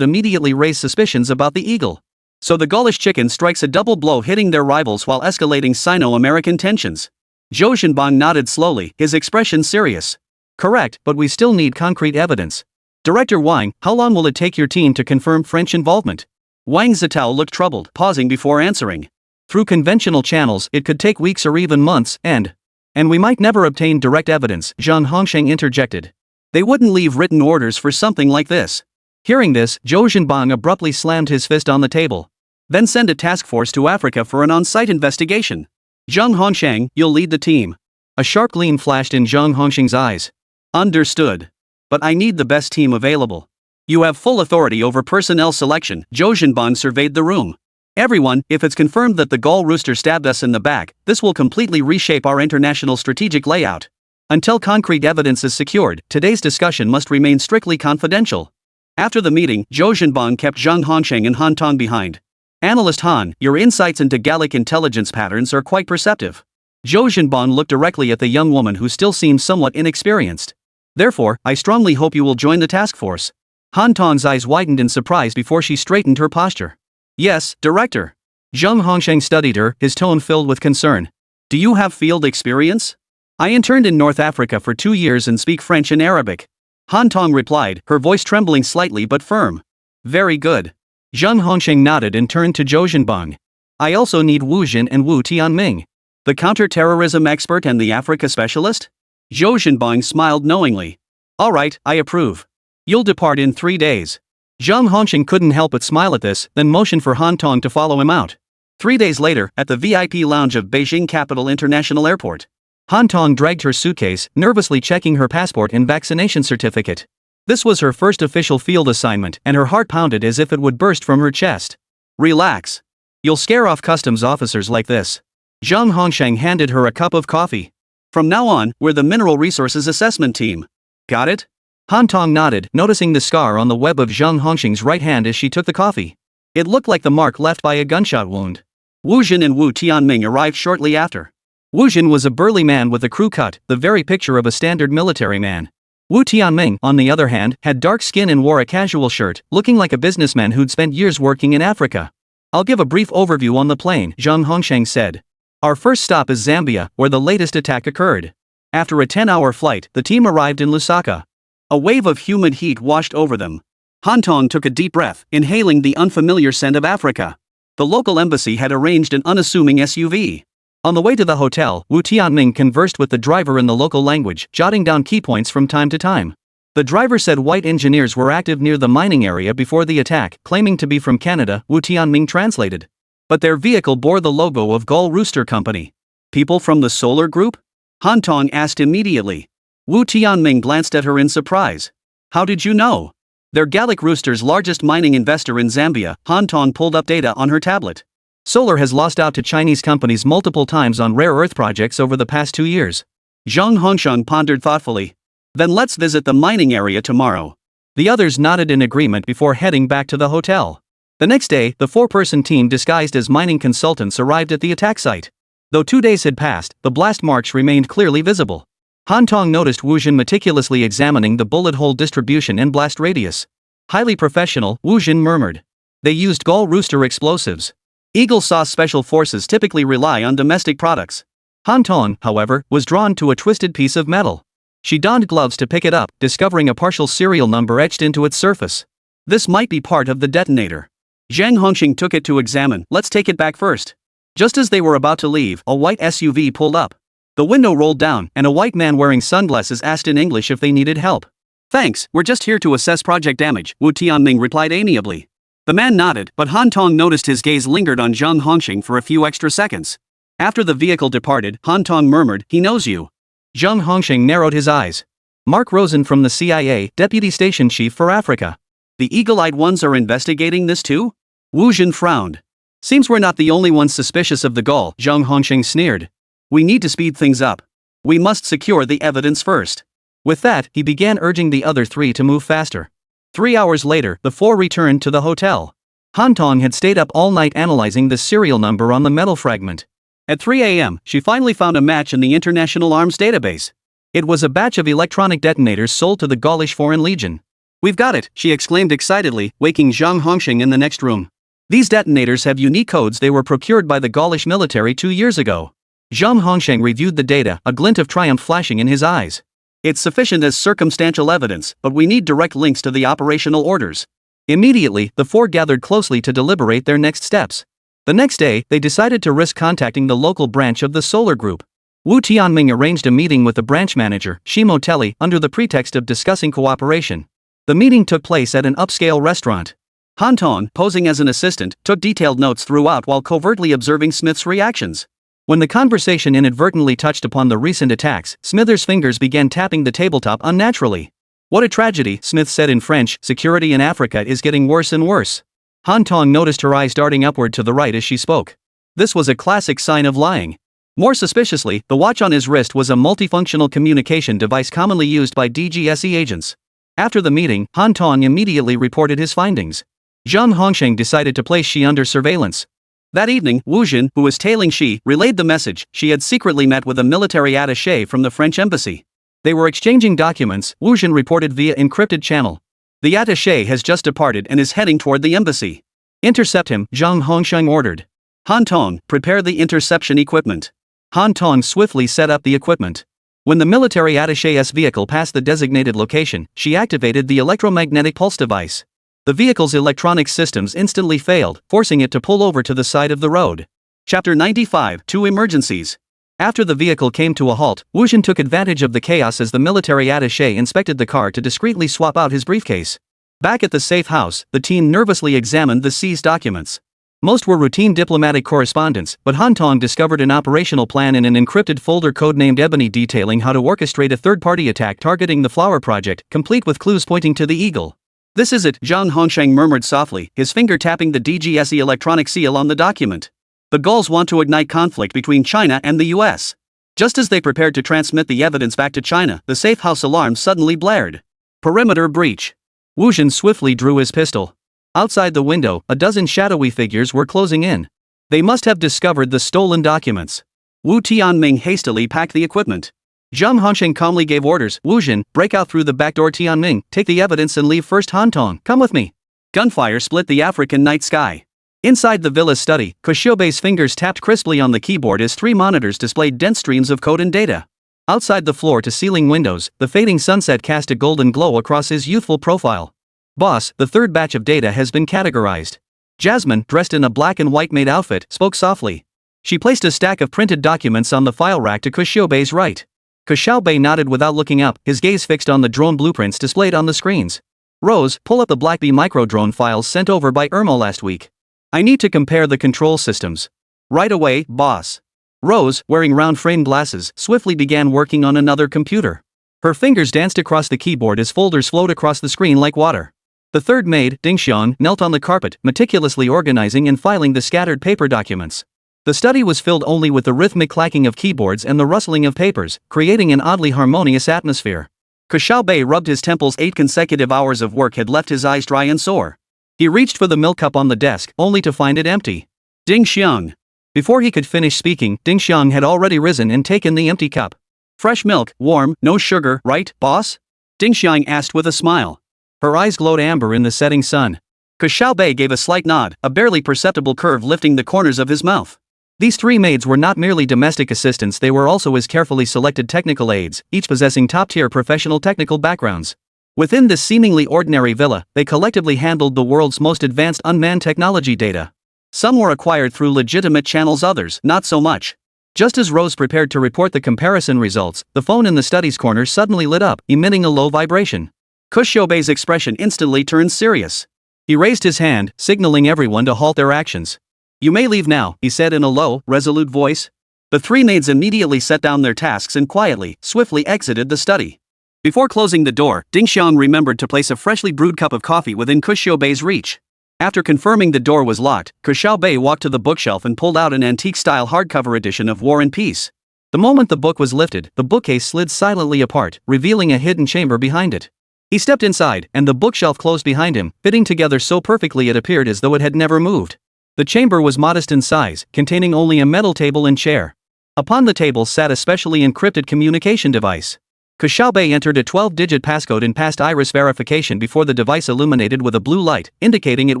immediately raise suspicions about the Eagle. So the Gaulish chicken strikes a double blow, hitting their rivals while escalating Sino-American tensions. Zhou Zhenbang nodded slowly, his expression serious. Correct, but we still need concrete evidence. Director Wang, how long will it take your team to confirm French involvement? Wang Zitao looked troubled, pausing before answering. Through conventional channels, it could take weeks or even months, and we might never obtain direct evidence, Zhang Hongsheng interjected. They wouldn't leave written orders for something like this. Hearing this, Zhou Zhenbang abruptly slammed his fist on the table. Then send a task force to Africa for an on-site investigation. Zheng Hongsheng, you'll lead the team. A sharp gleam flashed in Zheng Hongsheng's eyes. Understood. But I need the best team available. You have full authority over personnel selection. Zhou Zhenbang surveyed the room. Everyone, if it's confirmed that the gall rooster stabbed us in the back, this will completely reshape our international strategic layout. Until concrete evidence is secured, today's discussion must remain strictly confidential. After the meeting, Zhou Zhenbang kept Zheng Hongsheng and Han Tong behind. Analyst Han, your insights into Gallic intelligence patterns are quite perceptive. Zhou Zhenbang looked directly at the young woman who still seemed somewhat inexperienced. Therefore, I strongly hope you will join the task force. Han Tong's eyes widened in surprise before she straightened her posture. Yes, Director. Zheng Hongsheng studied her, his tone filled with concern. Do you have field experience? I interned in North Africa for 2 years and speak French and Arabic. Han Tong replied, her voice trembling slightly but firm. Very good. Zheng Hongsheng nodded and turned to Zhou Zhenbang. I also need Wu Jin and Wu Tianming. The counter-terrorism expert and the Africa specialist? Zhou Zhenbang smiled knowingly. All right, I approve. You'll depart in 3 days. Zheng Hongsheng couldn't help but smile at this, then motioned for Han Tong to follow him out. 3 days later, at the VIP lounge of Beijing Capital International Airport, Han Tong dragged her suitcase, nervously checking her passport and vaccination certificate. This was her first official field assignment, and her heart pounded as if it would burst from her chest. Relax. You'll scare off customs officers like this. Zheng Hongsheng handed her a cup of coffee. From now on, we're the Mineral Resources Assessment Team. Got it? Han Tong nodded, noticing the scar on the web of Zheng Hongsheng's right hand as she took the coffee. It looked like the mark left by a gunshot wound. Wu Jin and Wu Tianming arrived shortly after. Wu Jin was a burly man with a crew cut, the very picture of a standard military man. Wu Tianming, on the other hand, had dark skin and wore a casual shirt, looking like a businessman who'd spent years working in Africa. I'll give a brief overview on the plane, Zheng Hongsheng said. Our first stop is Zambia, where the latest attack occurred. After a 10-hour flight, the team arrived in Lusaka. A wave of humid heat washed over them. Han Tong took a deep breath, inhaling the unfamiliar scent of Africa. The local embassy had arranged an unassuming SUV. On the way to the hotel, Wu Tianming conversed with the driver in the local language, jotting down key points from time to time. The driver said white engineers were active near the mining area before the attack, claiming to be from Canada, Wu Tianming translated. But their vehicle bore the logo of Gull Rooster Company. People from the Solar Group? Han Tong asked immediately. Wu Tianming glanced at her in surprise. How did you know? They're Gallic Rooster's largest mining investor in Zambia. Han Tong pulled up data on her tablet. Solar has lost out to Chinese companies multiple times on rare earth projects over the past 2 years. Zheng Hongsheng pondered thoughtfully. Then let's visit the mining area tomorrow. The others nodded in agreement before heading back to the hotel. The next day, the 4-person team disguised as mining consultants arrived at the attack site. Though 2 days had passed, the blast marks remained clearly visible. Han Tong noticed Wu Jin meticulously examining the bullet hole distribution and blast radius. Highly professional, Wu Jin murmured. They used Gull Rooster explosives. Eagle Sauce Special Forces typically rely on domestic products. Han Tong, however, was drawn to a twisted piece of metal. She donned gloves to pick it up, discovering a partial serial number etched into its surface. This might be part of the detonator. Zheng Hongsheng took it to examine. Let's take it back first. Just as they were about to leave, a white SUV pulled up. The window rolled down, and a white man wearing sunglasses asked in English if they needed help. Thanks, we're just here to assess project damage, Wu Tianming replied amiably. The man nodded, but Han Tong noticed his gaze lingered on Zheng Hongsheng for a few extra seconds. After the vehicle departed, Han Tong murmured, he knows you. Zheng Hongsheng narrowed his eyes. Mark Rosen from the CIA, Deputy Station Chief for Africa. The eagle-eyed ones are investigating this too? Wu Jin frowned. Seems we're not the only ones suspicious of the Gull, Zheng Hongsheng sneered. We need to speed things up. We must secure the evidence first. With that, he began urging the other 3 to move faster. 3 hours later, the 4 returned to the hotel. Han Tong had stayed up all night analyzing the serial number on the metal fragment. At 3 a.m., she finally found a match in the International Arms database. It was a batch of electronic detonators sold to the Gaulish Foreign Legion. We've got it, she exclaimed excitedly, waking Zheng Hongsheng in the next room. These detonators have unique codes. They were procured by the Gaulish military 2 years ago. Zheng Hongsheng reviewed the data, a glint of triumph flashing in his eyes. It's sufficient as circumstantial evidence, but we need direct links to the operational orders. Immediately, the 4 gathered closely to deliberate their next steps. The next day, they decided to risk contacting the local branch of the Solar Group. Wu Tianming arranged a meeting with the branch manager, Shimo Telly, under the pretext of discussing cooperation. The meeting took place at an upscale restaurant. Han Tong, posing as an assistant, took detailed notes throughout while covertly observing Smith's reactions. When the conversation inadvertently touched upon the recent attacks, Smithers' fingers began tapping the tabletop unnaturally. "What a tragedy," Smith said in French. "Security in Africa is getting worse and worse." Han Tong noticed her eyes darting upward to the right as she spoke. This was a classic sign of lying. More suspiciously, the watch on his wrist was a multifunctional communication device commonly used by DGSE agents. After the meeting, Han Tong immediately reported his findings. Zhang Hongsheng decided to place Xi under surveillance. That evening, Wu Jin, who was tailing Xi, relayed the message. She had secretly met with a military attaché from the French embassy. They were exchanging documents, Wu Jin reported via encrypted channel. "The attaché has just departed and is heading toward the embassy. Intercept him," Zhang Hongsheng ordered. "Han Tong, prepare the interception equipment." Han Tong swiftly set up the equipment. When the military attaché's vehicle passed the designated location, she activated the electromagnetic pulse device. The vehicle's electronic systems instantly failed, forcing it to pull over to the side of the road. Chapter 95, Two Emergencies. After the vehicle came to a halt, Wu Jin took advantage of the chaos as the military attaché inspected the car to discreetly swap out his briefcase. Back at the safe house, the team nervously examined the seized documents. Most were routine diplomatic correspondence, but Han Tong discovered an operational plan in an encrypted folder codenamed Ebony detailing how to orchestrate a third-party attack targeting the Flower Project, complete with clues pointing to the eagle. "This is it," Zhang Hongsheng murmured softly, his finger tapping the DGSE electronic seal on the document. "The Gauls want to ignite conflict between China and the US." Just as they prepared to transmit the evidence back to China, the safe house alarm suddenly blared. Perimeter breach. Wu Jin swiftly drew his pistol. Outside the window, a dozen shadowy figures were closing in. They must have discovered the stolen documents. Wu Tianming hastily packed the equipment. Zhang Hongsheng calmly gave orders. "Wu Jin, break out through the back door. Tianming, take the evidence and leave first. Han Tong, come with me." Gunfire split the African night sky. Inside the villa's study, Ke Xiaobei's fingers tapped crisply on the keyboard as three monitors displayed dense streams of code and data. Outside the floor-to-ceiling windows, the fading sunset cast a golden glow across his youthful profile. "Boss, the third batch of data has been categorized." Jasmine, dressed in a black and white maid outfit, spoke softly. She placed a stack of printed documents on the file rack to Ke Xiaobei's right. Ke Xiaobei nodded without looking up, his gaze fixed on the drone blueprints displayed on the screens. "Rose, pull up the Black Bee micro-drone files sent over by Irma last week. I need to compare the control systems." "Right away, boss." Rose, wearing round-frame glasses, swiftly began working on another computer. Her fingers danced across the keyboard as folders flowed across the screen like water. The third maid, Ding Xiang, knelt on the carpet, meticulously organizing and filing the scattered paper documents. The study was filled only with the rhythmic clacking of keyboards and the rustling of papers, creating an oddly harmonious atmosphere. Ke Xiaobei rubbed his temples. 8 consecutive hours of work had left his eyes dry and sore. He reached for the milk cup on the desk, only to find it empty. "Ding Xiang." Before he could finish speaking, Ding Xiang had already risen and taken the empty cup. "Fresh milk, warm, no sugar, right, boss?" Ding Xiang asked with a smile. Her eyes glowed amber in the setting sun. Ke Xiaobei gave a slight nod, a barely perceptible curve lifting the corners of his mouth. These three maids were not merely domestic assistants, they were also his carefully selected technical aides, each possessing top-tier professional technical backgrounds. Within this seemingly ordinary villa, they collectively handled the world's most advanced unmanned technology data. Some were acquired through legitimate channels, others, not so much. Just as Rose prepared to report the comparison results, the phone in the study's corner suddenly lit up, emitting a low vibration. Ke Xiaobei's expression instantly turned serious. He raised his hand, signaling everyone to halt their actions. "You may leave now," he said in a low, resolute voice. The three maids immediately set down their tasks and quietly, swiftly exited the study. Before closing the door, Ding Xiang remembered to place a freshly brewed cup of coffee within Ke Xiaobei's reach. After confirming the door was locked, Ke Xiaobei walked to the bookshelf and pulled out an antique-style hardcover edition of War and Peace. The moment the book was lifted, the bookcase slid silently apart, revealing a hidden chamber behind it. He stepped inside, and the bookshelf closed behind him, fitting together so perfectly it appeared as though it had never moved. The chamber was modest in size, containing only a metal table and chair. Upon the table sat a specially encrypted communication device. Ke Xiaobei entered a 12-digit passcode and passed iris verification before the device illuminated with a blue light, indicating it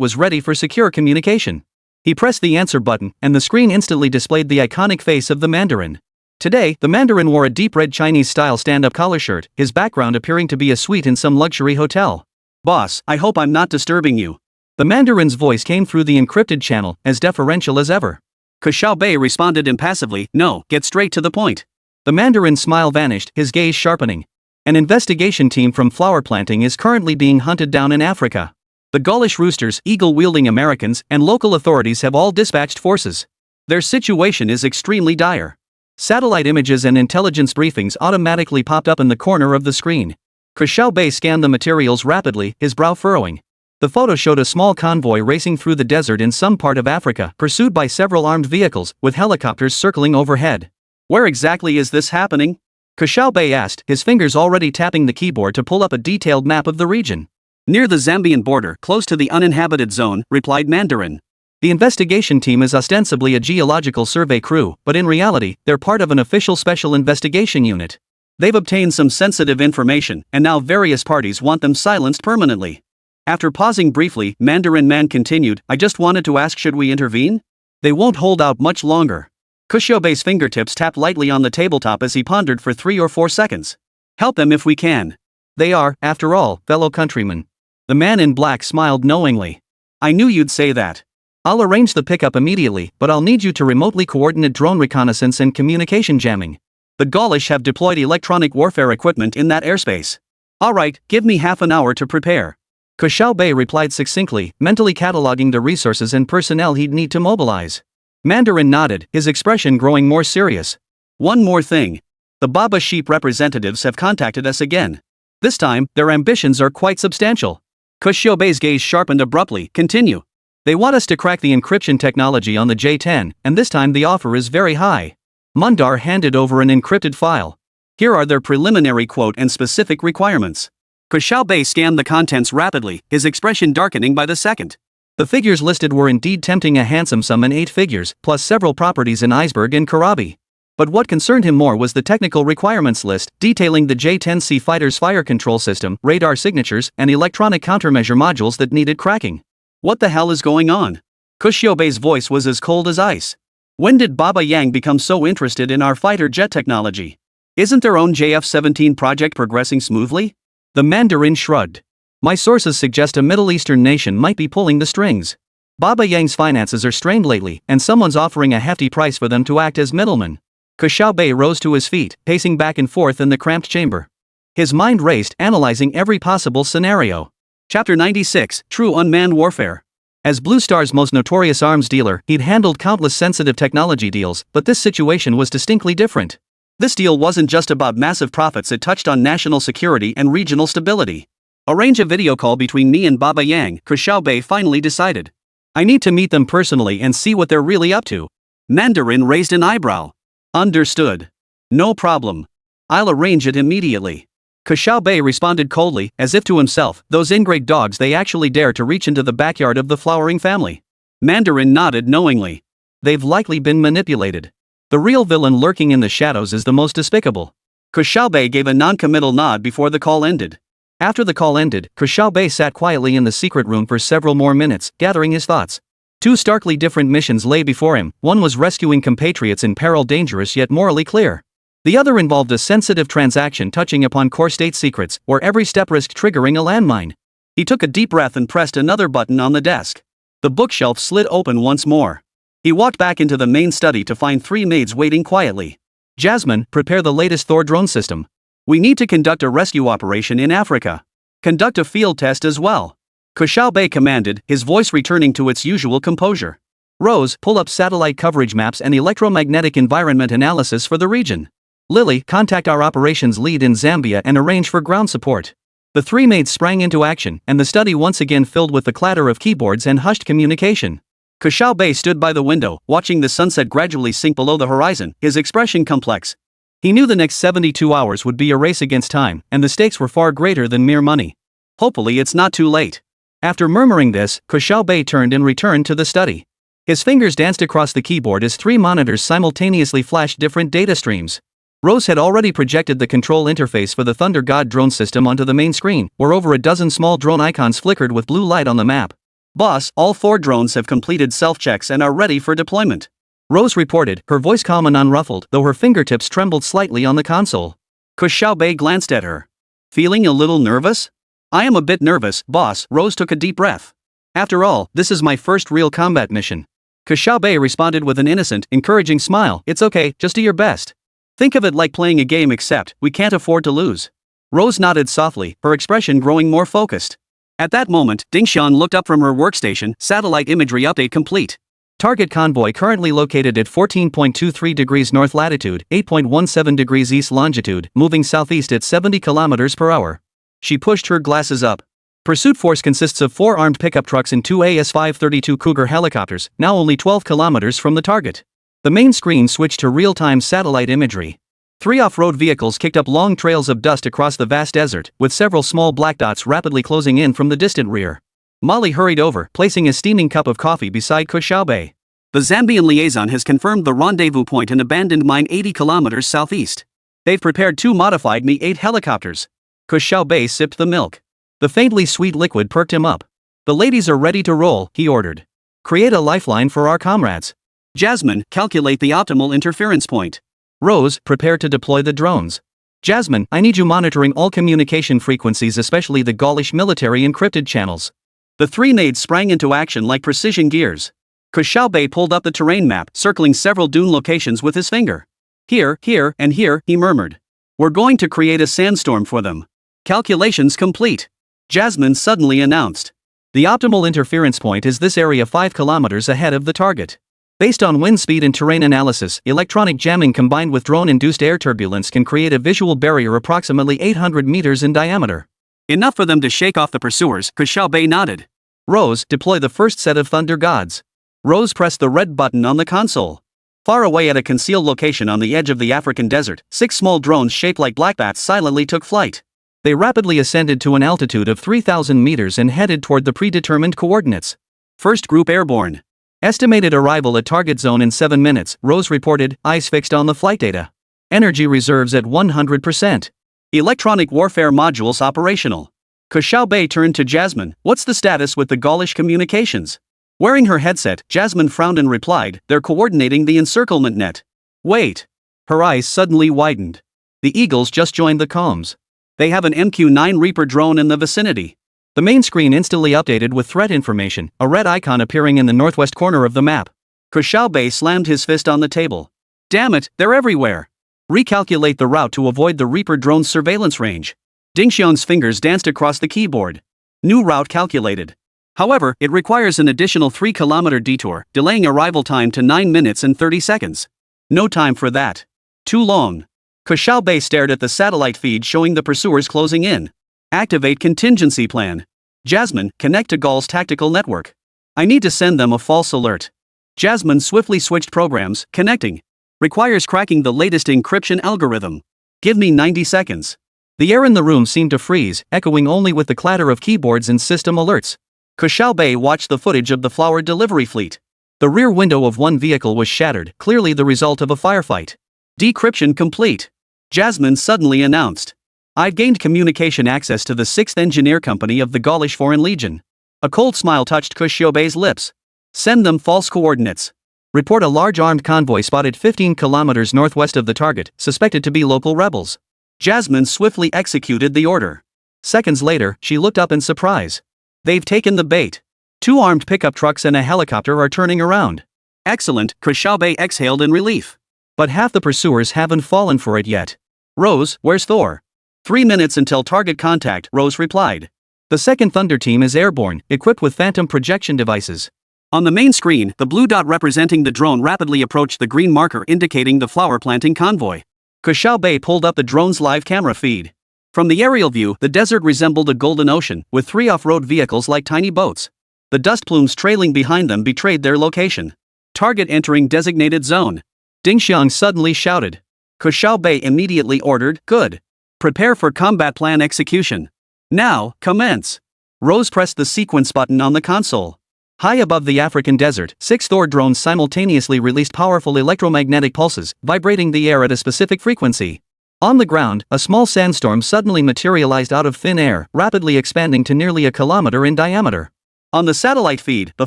was ready for secure communication. He pressed the answer button, and the screen instantly displayed the iconic face of the Mandarin. Today, the Mandarin wore a deep red Chinese-style stand-up collar shirt, his background appearing to be a suite in some luxury hotel. "Boss, I hope I'm not disturbing you." The Mandarin's voice came through the encrypted channel, as deferential as ever. Ke Xiaobei responded impassively, "No, get straight to the point." The Mandarin's smile vanished, his gaze sharpening. "An investigation team from flower planting is currently being hunted down in Africa. The Gaulish roosters, eagle-wielding Americans, and local authorities have all dispatched forces. Their situation is extremely dire. Satellite images and intelligence briefings automatically popped up in the corner of the screen. Ke Xiaobei scanned the materials rapidly, his brow furrowing. The photo showed a small convoy racing through the desert in some part of Africa, pursued by several armed vehicles, with helicopters circling overhead. Where exactly is this happening? Ke Xiaobei asked, his fingers already tapping the keyboard to pull up a detailed map of the region. Near the Zambian border, close to the uninhabited zone, replied Mandarin. The investigation team is ostensibly a geological survey crew, but in reality, they're part of an official special investigation unit. They've obtained some sensitive information, and now various parties want them silenced permanently. After pausing briefly, Mandarin Man continued, I just wanted to ask, should we intervene? They won't hold out much longer. Ke Xiaobei's fingertips tapped lightly on the tabletop as he pondered for 3 or 4 seconds. Help them if we can. They are, after all, fellow countrymen. The man in black smiled knowingly. I knew you'd say that. I'll arrange the pickup immediately, but I'll need you to remotely coordinate drone reconnaissance and communication jamming. The Gaulish have deployed electronic warfare equipment in that airspace. Alright, give me half an hour to prepare. Ke Xiaobei replied succinctly, mentally cataloging the resources and personnel he'd need to mobilize. Mandarin nodded, his expression growing more serious. One more thing. The Baba Sheep representatives have contacted us again. This time, their ambitions are quite substantial. Ke Xiaobei's gaze sharpened abruptly, continue. They want us to crack the encryption technology on the J10, and this time the offer is very high. Mundar handed over an encrypted file. Here are their preliminary quote and specific requirements. Ke Xiaobei scanned the contents rapidly, his expression darkening by the second. The figures listed were indeed tempting, a handsome sum in 8 figures, plus several properties in Iceberg and Karabi. But what concerned him more was the technical requirements list, detailing the J-10C fighter's fire control system, radar signatures, and electronic countermeasure modules that needed cracking. What the hell is going on? Ke Xiaobei's voice was as cold as ice. When did Baba Yang become so interested in our fighter jet technology? Isn't their own JF-17 project progressing smoothly? The Mandarin shrugged. My sources suggest a Middle Eastern nation might be pulling the strings. Baba Yang's finances are strained lately, and someone's offering a hefty price for them to act as middlemen. Ke Xiaobei rose to his feet, pacing back and forth in the cramped chamber. His mind raced, analyzing every possible scenario. Chapter 96, True Unmanned Warfare. As Blue Star's most notorious arms dealer, he'd handled countless sensitive technology deals, but this situation was distinctly different. This deal wasn't just about massive profits, it touched on national security and regional stability. Arrange a video call between me and Baba Yang, Ke Xiaobei finally decided. I need to meet them personally and see what they're really up to. Mandarin raised an eyebrow. Understood. No problem. I'll arrange it immediately. Ke Xiaobei responded coldly, as if to himself, those ingrate dogs, they actually dare to reach into the backyard of the flowering family. Mandarin nodded knowingly. They've likely been manipulated. The real villain lurking in the shadows is the most despicable. Ke Xiaobei gave a non-committal nod before the call ended. After the call ended, Ke Xiaobei sat quietly in the secret room for several more minutes, gathering his thoughts. 2 starkly different missions lay before him. One was rescuing compatriots in peril, dangerous yet morally clear. The other involved a sensitive transaction touching upon core state secrets, where every step risked triggering a landmine. He took a deep breath and pressed another button on the desk. The bookshelf slid open once more. He walked back into the main study to find 3 maids waiting quietly. Jasmine, prepare the latest Thor drone system. We need to conduct a rescue operation in Africa. Conduct a field test as well. Ke Xiaobei commanded, his voice returning to its usual composure. Rose, pull up satellite coverage maps and electromagnetic environment analysis for the region. Lily, contact our operations lead in Zambia and arrange for ground support. The 3 maids sprang into action, and the study once again filled with the clatter of keyboards and hushed communication. Ke Xiaobei stood by the window, watching the sunset gradually sink below the horizon, his expression complex. He knew the next 72 hours would be a race against time, and the stakes were far greater than mere money. Hopefully it's not too late. After murmuring this, Ke Xiaobei turned and returned to the study. His fingers danced across the keyboard as 3 monitors simultaneously flashed different data streams. Rose had already projected the control interface for the Thunder God drone system onto the main screen, where over a dozen small drone icons flickered with blue light on the map. Boss, all 4 drones have completed self-checks and are ready for deployment. Rose reported, her voice calm and unruffled, though her fingertips trembled slightly on the console. Ke Xiaobei glanced at her. Feeling a little nervous? I am a bit nervous, boss. Rose took a deep breath. After all, this is my first real combat mission. Ke Xiaobei responded with an innocent, encouraging smile. It's okay, just do your best. Think of it like playing a game, except we can't afford to lose. Rose nodded softly, her expression growing more focused. At that moment, Dingxian looked up from her workstation, satellite imagery update complete. Target convoy currently located at 14.23 degrees north latitude, 8.17 degrees east longitude, moving southeast at 70 kilometers per hour. She pushed her glasses up. Pursuit force consists of 4 armed pickup trucks and 2 AS-532 Cougar helicopters, now only 12 kilometers from the target. The main screen switched to real-time satellite imagery. 3 off-road vehicles kicked up long trails of dust across the vast desert, with several small black dots rapidly closing in from the distant rear. Molly hurried over, placing a steaming cup of coffee beside Ke Xiaobei. The Zambian liaison has confirmed the rendezvous point, an abandoned mine 80 kilometers southeast. They've prepared 2 modified Mi-8 helicopters. Ke Xiaobei sipped the milk. The faintly sweet liquid perked him up. The ladies are ready to roll, he ordered. Create a lifeline for our comrades. Jasmine, calculate the optimal interference point. Rose, prepare to deploy the drones. Jasmine, I need you monitoring all communication frequencies, especially the Gaulish military encrypted channels. The 3 maids sprang into action like precision gears. Ke Xiaobei pulled up the terrain map, circling several dune locations with his finger. Here, here, and here, he murmured. We're going to create a sandstorm for them. Calculations complete. Jasmine suddenly announced. The optimal interference point is this area 5 kilometers ahead of the target. Based on wind speed and terrain analysis, electronic jamming combined with drone-induced air turbulence can create a visual barrier approximately 800 meters in diameter. Enough for them to shake off the pursuers, Ke Xiaobei nodded. Rose, deploy the first set of Thunder Gods. Rose pressed the red button on the console. Far away at a concealed location on the edge of the African desert, 6 small drones shaped like blackbats silently took flight. They rapidly ascended to an altitude of 3,000 meters and headed toward the predetermined coordinates. First group airborne. Estimated arrival at target zone in 7 minutes, Rose reported, eyes fixed on the flight data. Energy reserves at 100%. Electronic warfare modules operational. Ke Xiaobei turned to Jasmine, what's the status with the Gaulish communications? Wearing her headset, Jasmine frowned and replied, they're coordinating the encirclement net. Wait. Her eyes suddenly widened. The Eagles just joined the comms. They have an MQ-9 Reaper drone in the vicinity. The main screen instantly updated with threat information, a red icon appearing in the northwest corner of the map. Ke Xiaobei slammed his fist on the table. Damn it, they're everywhere. Recalculate the route to avoid the Reaper drone's surveillance range. Dingxiang's fingers danced across the keyboard. New route calculated. However, it requires an additional 3-kilometer detour, delaying arrival time to 9 minutes and 30 seconds. No time for that. Too long. Ke Xiaobei stared at the satellite feed showing the pursuers closing in. Activate contingency plan. Jasmine, connect to Gaul's tactical network. I need to send them a false alert. Jasmine swiftly switched programs, connecting. Requires cracking the latest encryption algorithm. Give me 90 seconds. The air in the room seemed to freeze, echoing only with the clatter of keyboards and system alerts. Ke Xiaobei watched the footage of the flower delivery fleet. The rear window of one vehicle was shattered, clearly the result of a firefight. Decryption complete. Jasmine suddenly announced. I've gained communication access to the 6th Engineer Company of the Gaulish Foreign Legion. A cold smile touched Ke Xiaobei's lips. Send them false coordinates. Report a large armed convoy spotted 15 kilometers northwest of the target, suspected to be local rebels. Jasmine swiftly executed the order. Seconds later, she looked up in surprise. They've taken the bait. 2 armed pickup trucks and a helicopter are turning around. Excellent, Ke Xiaobei exhaled in relief. But half the pursuers haven't fallen for it yet. Rose, where's Thor? 3 minutes until target contact, Rose replied. The second Thunder team is airborne, equipped with phantom projection devices. On the main screen, the blue dot representing the drone rapidly approached the green marker indicating the flower planting convoy. Ke Xiaobei pulled up the drone's live camera feed. From the aerial view, the desert resembled a golden ocean, with 3 off-road vehicles like tiny boats. The dust plumes trailing behind them betrayed their location. Target entering designated zone. Dingxiang suddenly shouted. Ke Xiaobei immediately ordered, good. Prepare for combat plan execution. Now, commence. Rose pressed the sequence button on the console. High above the African desert, 6 Thor drones simultaneously released powerful electromagnetic pulses, vibrating the air at a specific frequency. On the ground, a small sandstorm suddenly materialized out of thin air, rapidly expanding to nearly a kilometer in diameter. On the satellite feed, the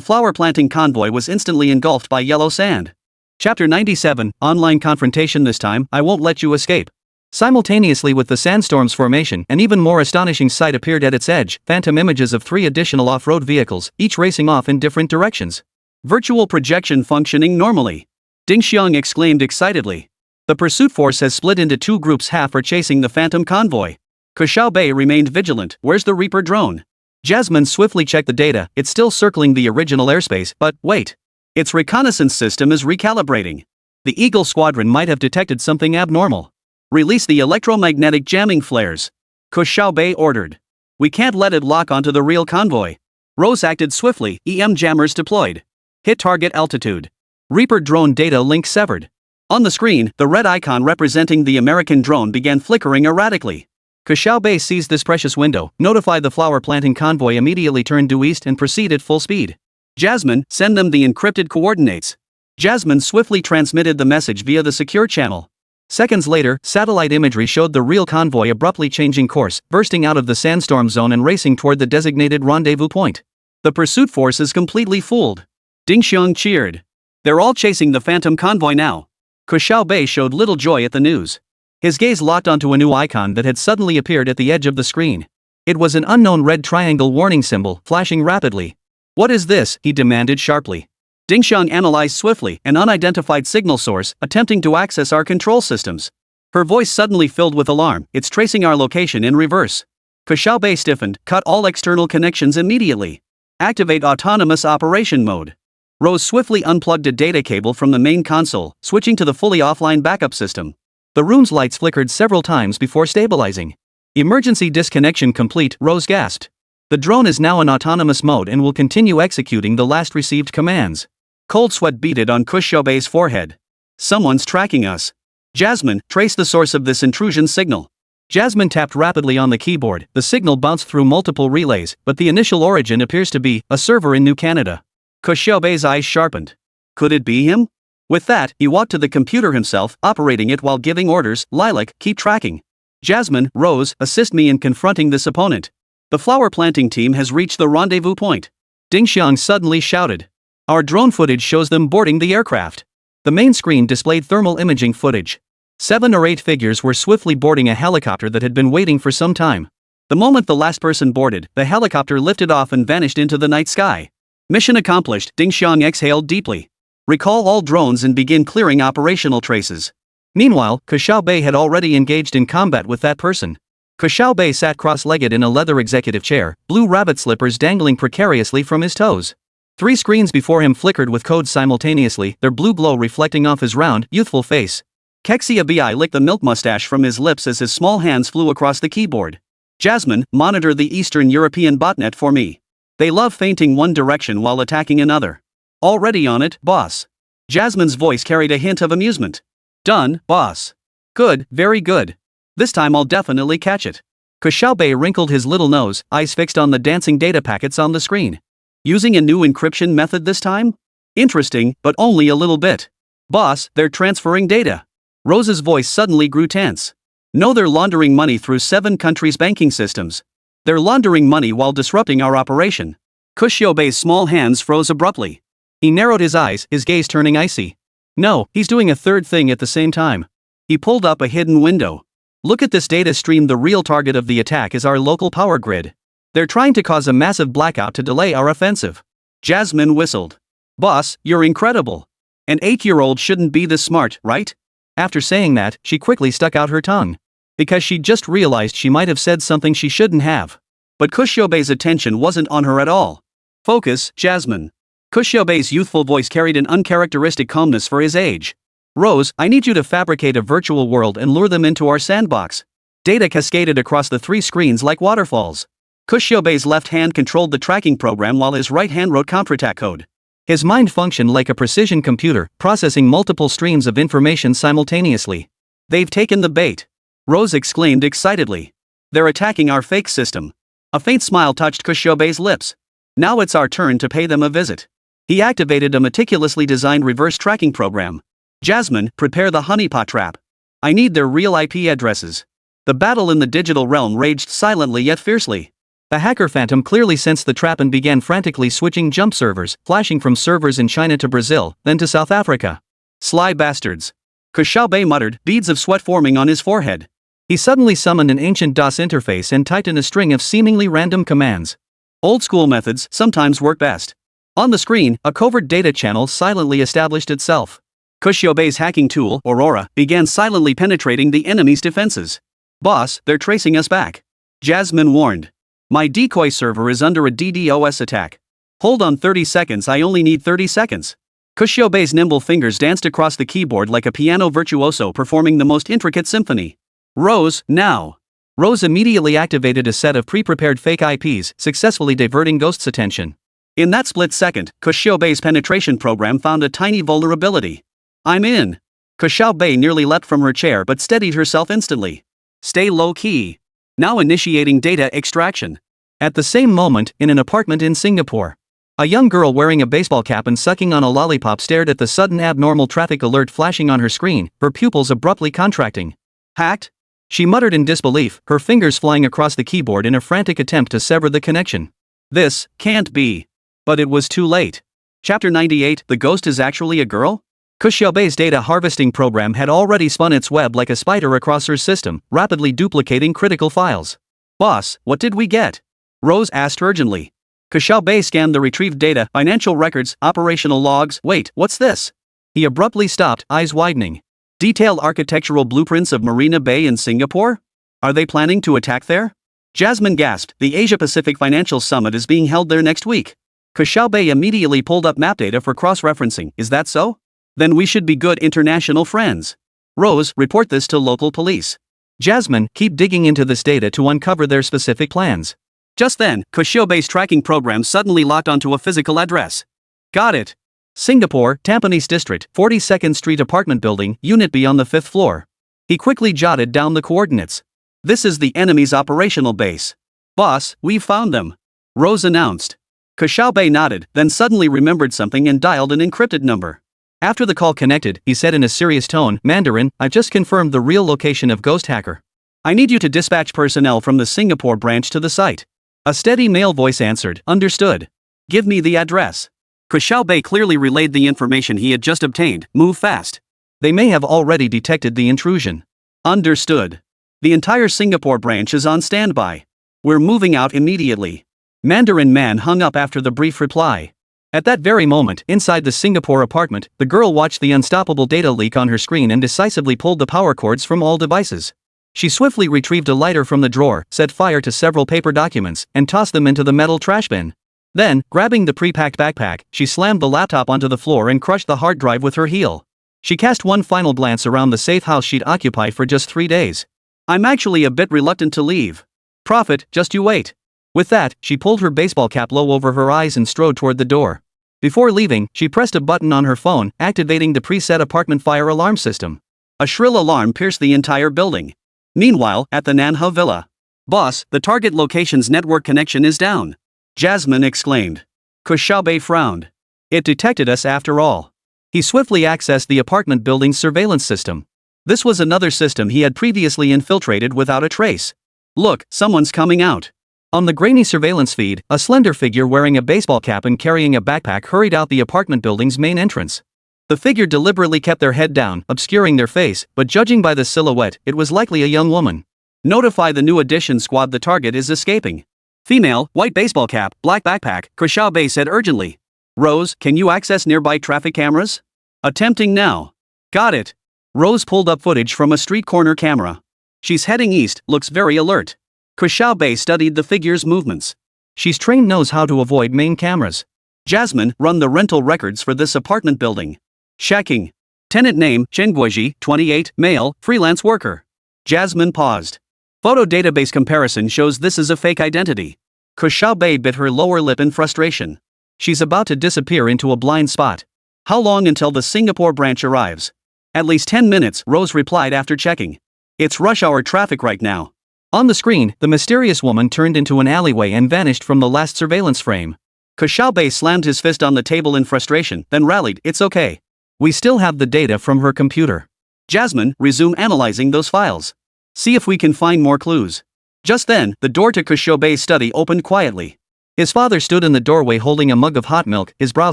flower planting convoy was instantly engulfed by yellow sand. Chapter 97, Online Confrontation. This time, I won't let you escape. Simultaneously with the sandstorm's formation, an even more astonishing sight appeared at its edge, phantom images of 3 additional off-road vehicles, each racing off in different directions. Virtual projection functioning normally. Dingxiang exclaimed excitedly. The pursuit force has split into 2 groups, half are chasing the phantom convoy. Ke Xiaobei remained vigilant, where's the Reaper drone? Jasmine swiftly checked the data, it's still circling the original airspace, but, wait. Its reconnaissance system is recalibrating. The Eagle Squadron might have detected something abnormal. Release the electromagnetic jamming flares. Ke Xiaobei ordered. We can't let it lock onto the real convoy. Rose acted swiftly, EM jammers deployed. Hit target altitude. Reaper drone data link severed. On the screen, the red icon representing the American drone began flickering erratically. Ke Xiaobei seized this precious window, notified the flower planting convoy immediately turned due east and proceed at full speed. Jasmine, send them the encrypted coordinates. Jasmine swiftly transmitted the message via the secure channel. Seconds later, satellite imagery showed the real convoy abruptly changing course, bursting out of the sandstorm zone and racing toward the designated rendezvous point. The pursuit force is completely fooled. Ding Xiang cheered. They're all chasing the phantom convoy now. Ke Xiaobei showed little joy at the news. His gaze locked onto a new icon that had suddenly appeared at the edge of the screen. It was an unknown red triangle warning symbol, flashing rapidly. What is this? He demanded sharply. Ding Xiang analyzed swiftly an unidentified signal source, attempting to access our control systems. Her voice suddenly filled with alarm. It's tracing our location in reverse. Ke Xiaobei stiffened. Cut all external connections immediately. Activate autonomous operation mode. Rose swiftly unplugged a data cable from the main console, switching to the fully offline backup system. The room's lights flickered several times before stabilizing. Emergency disconnection complete, Rose gasped. The drone is now in autonomous mode and will continue executing the last received commands. Cold sweat beaded on Ke Xiaobei's forehead. Someone's tracking us. Jasmine, trace the source of this intrusion signal. Jasmine tapped rapidly on the keyboard. The signal bounced through multiple relays, but the initial origin appears to be a server in New Canada. Ke Xiaobei's eyes sharpened. Could it be him? With that, he walked to the computer himself, operating it while giving orders. Lilac, keep tracking. Jasmine, Rose, assist me in confronting this opponent. The flower planting team has reached the rendezvous point. Ding Xiang suddenly shouted. Our drone footage shows them boarding the aircraft. The main screen displayed thermal imaging footage. 7 or 8 figures were swiftly boarding a helicopter that had been waiting for some time. The moment the last person boarded, the helicopter lifted off and vanished into the night sky. Mission accomplished, Ding Xiang exhaled deeply. Recall all drones and begin clearing operational traces. Meanwhile, Ke Xiaobei had already engaged in combat with that person. Ke Xiaobei sat cross-legged in a leather executive chair, blue rabbit slippers dangling precariously from his toes. 3 screens before him flickered with codes simultaneously, their blue glow reflecting off his round, youthful face. Ke Xiaobei licked the milk mustache from his lips as his small hands flew across the keyboard. Jasmine, monitor the Eastern European botnet for me. They love feinting one direction while attacking another. Already on it, boss. Jasmine's voice carried a hint of amusement. Done, boss. Good, very good. This time I'll definitely catch it. Ke Xiaobei wrinkled his little nose, eyes fixed on the dancing data packets on the screen. Using a new encryption method this time? Interesting, but only a little bit. Boss, they're transferring data. Rose's voice suddenly grew tense. No, they're laundering money through 7 countries' banking systems. They're laundering money while disrupting our operation. Ke Xiaobei's small hands froze abruptly. He narrowed his eyes, his gaze turning icy. No, he's doing a third thing at the same time. He pulled up a hidden window. Look at this data stream. The real target of the attack is our local power grid. They're trying to cause a massive blackout to delay our offensive. Jasmine whistled. Boss, you're incredible. An 8-year-old shouldn't be this smart, right? After saying that, she quickly stuck out her tongue. Because she just realized she might have said something she shouldn't have. But Ke Xiaobei's attention wasn't on her at all. Focus, Jasmine. Ke Xiaobei's youthful voice carried an uncharacteristic calmness for his age. Rose, I need you to fabricate a virtual world and lure them into our sandbox. Data cascaded across the 3 screens like waterfalls. Ke Xiaobei's left hand controlled the tracking program while his right hand wrote counterattack code. His mind functioned like a precision computer, processing multiple streams of information simultaneously. They've taken the bait. Rose exclaimed excitedly. They're attacking our fake system. A faint smile touched Ke Xiaobei's lips. Now it's our turn to pay them a visit. He activated a meticulously designed reverse tracking program. Jasmine, prepare the honeypot trap. I need their real IP addresses. The battle in the digital realm raged silently yet fiercely. The hacker phantom clearly sensed the trap and began frantically switching jump servers, flashing from servers in China to Brazil, then to South Africa. Sly bastards. Ke Xiaobei muttered, beads of sweat forming on his forehead. He suddenly summoned an ancient DOS interface and typed in a string of seemingly random commands. Old-school methods sometimes work best. On the screen, a covert data channel silently established itself. Ke Xiaobei's hacking tool, Aurora, began silently penetrating the enemy's defenses. Boss, they're tracing us back. Jasmine warned. My decoy server is under a DDoS attack. Hold on 30 seconds, I only need 30 seconds. Ke Xiaobei's nimble fingers danced across the keyboard like a piano virtuoso performing the most intricate symphony. Rose, now. Rose immediately activated a set of pre-prepared fake IPs, successfully diverting Ghost's attention. In that split second, Ke Xiaobei's penetration program found a tiny vulnerability. I'm in. Ke Xiaobei nearly leapt from her chair but steadied herself instantly. Stay low-key. Now initiating data extraction. At the same moment, in an apartment in Singapore, a young girl wearing a baseball cap and sucking on a lollipop stared at the sudden abnormal traffic alert flashing on her screen, her pupils abruptly contracting. Hacked? She muttered in disbelief, her fingers flying across the keyboard in a frantic attempt to sever the connection. This can't be. But it was too late. Chapter 98, The Ghost is Actually a Girl? Ke Xiaobei's data harvesting program had already spun its web like a spider across her system, rapidly duplicating critical files. Boss, what did we get? Rose asked urgently. Ke Xiaobei scanned the retrieved data, financial records, operational logs. Wait, what's this? He abruptly stopped, eyes widening. Detailed architectural blueprints of Marina Bay in Singapore? Are they planning to attack there? Jasmine gasped, the Asia-Pacific Financial Summit is being held there next week. Ke Xiaobei immediately pulled up map data for cross-referencing. Is that so? Then we should be good international friends. Rose, report this to local police. Jasmine, keep digging into this data to uncover their specific plans. Just then, Ke Xiaobei's tracking program suddenly locked onto a physical address. Got it. Singapore, Tampines District, 42nd Street apartment building, Unit B on the 5th floor. He quickly jotted down the coordinates. This is the enemy's operational base. Boss, we've found them. Rose announced. Ke Xiaobei nodded, then suddenly remembered something and dialed an encrypted number. After the call connected, he said in a serious tone, Mandarin, I just confirmed the real location of Ghost Hacker. I need you to dispatch personnel from the Singapore branch to the site. A steady male voice answered, understood. Give me the address. Ke Xiaobei clearly relayed the information he had just obtained. Move fast. They may have already detected the intrusion. Understood. The entire Singapore branch is on standby. We're moving out immediately. Mandarin man hung up after the brief reply. At that very moment, inside the Singapore apartment, the girl watched the unstoppable data leak on her screen and decisively pulled the power cords from all devices. She swiftly retrieved a lighter from the drawer, set fire to several paper documents, and tossed them into the metal trash bin. Then, grabbing the pre-packed backpack, she slammed the laptop onto the floor and crushed the hard drive with her heel. She cast one final glance around the safe house she'd occupied for just 3 days. I'm actually a bit reluctant to leave. Prophet, just you wait. With that, she pulled her baseball cap low over her eyes and strode toward the door. Before leaving, she pressed a button on her phone, activating the preset apartment fire alarm system. A shrill alarm pierced the entire building. Meanwhile, at the Manhwa villa. Boss, the target location's network connection is down. Jasmine exclaimed. Ke Xiaobei frowned. It detected us after all. He swiftly accessed the apartment building's surveillance system. This was another system he had previously infiltrated without a trace. Look, someone's coming out. On the grainy surveillance feed, a slender figure wearing a baseball cap and carrying a backpack hurried out the apartment building's main entrance. The figure deliberately kept their head down, obscuring their face, but judging by the silhouette, it was likely a young woman. Notify the new addition squad the target is escaping. Female, white baseball cap, black backpack, Ke Xiaobei said urgently. Rose, can you access nearby traffic cameras? Attempting now. Got it. Rose pulled up footage from a street corner camera. She's heading east, looks very alert. Ke Xiaobei studied the figure's movements. She's trained, knows how to avoid main cameras. Jasmine, run the rental records for this apartment building. Checking. Tenant name, Chen Guoji, 28, male, freelance worker. Jasmine paused. Photo database comparison shows this is a fake identity. Ke Xiaobei bit her lower lip in frustration. She's about to disappear into a blind spot. How long until the Singapore branch arrives? At least 10 minutes, Rose replied after checking. It's rush hour traffic right now. On the screen, the mysterious woman turned into an alleyway and vanished from the last surveillance frame. Ke Xiaobei slammed his fist on the table in frustration, then rallied, it's okay. We still have the data from her computer. Jasmine, resume analyzing those files. See if we can find more clues. Just then, the door to Ke Xiaobei's study opened quietly. His father stood in the doorway holding a mug of hot milk, his brow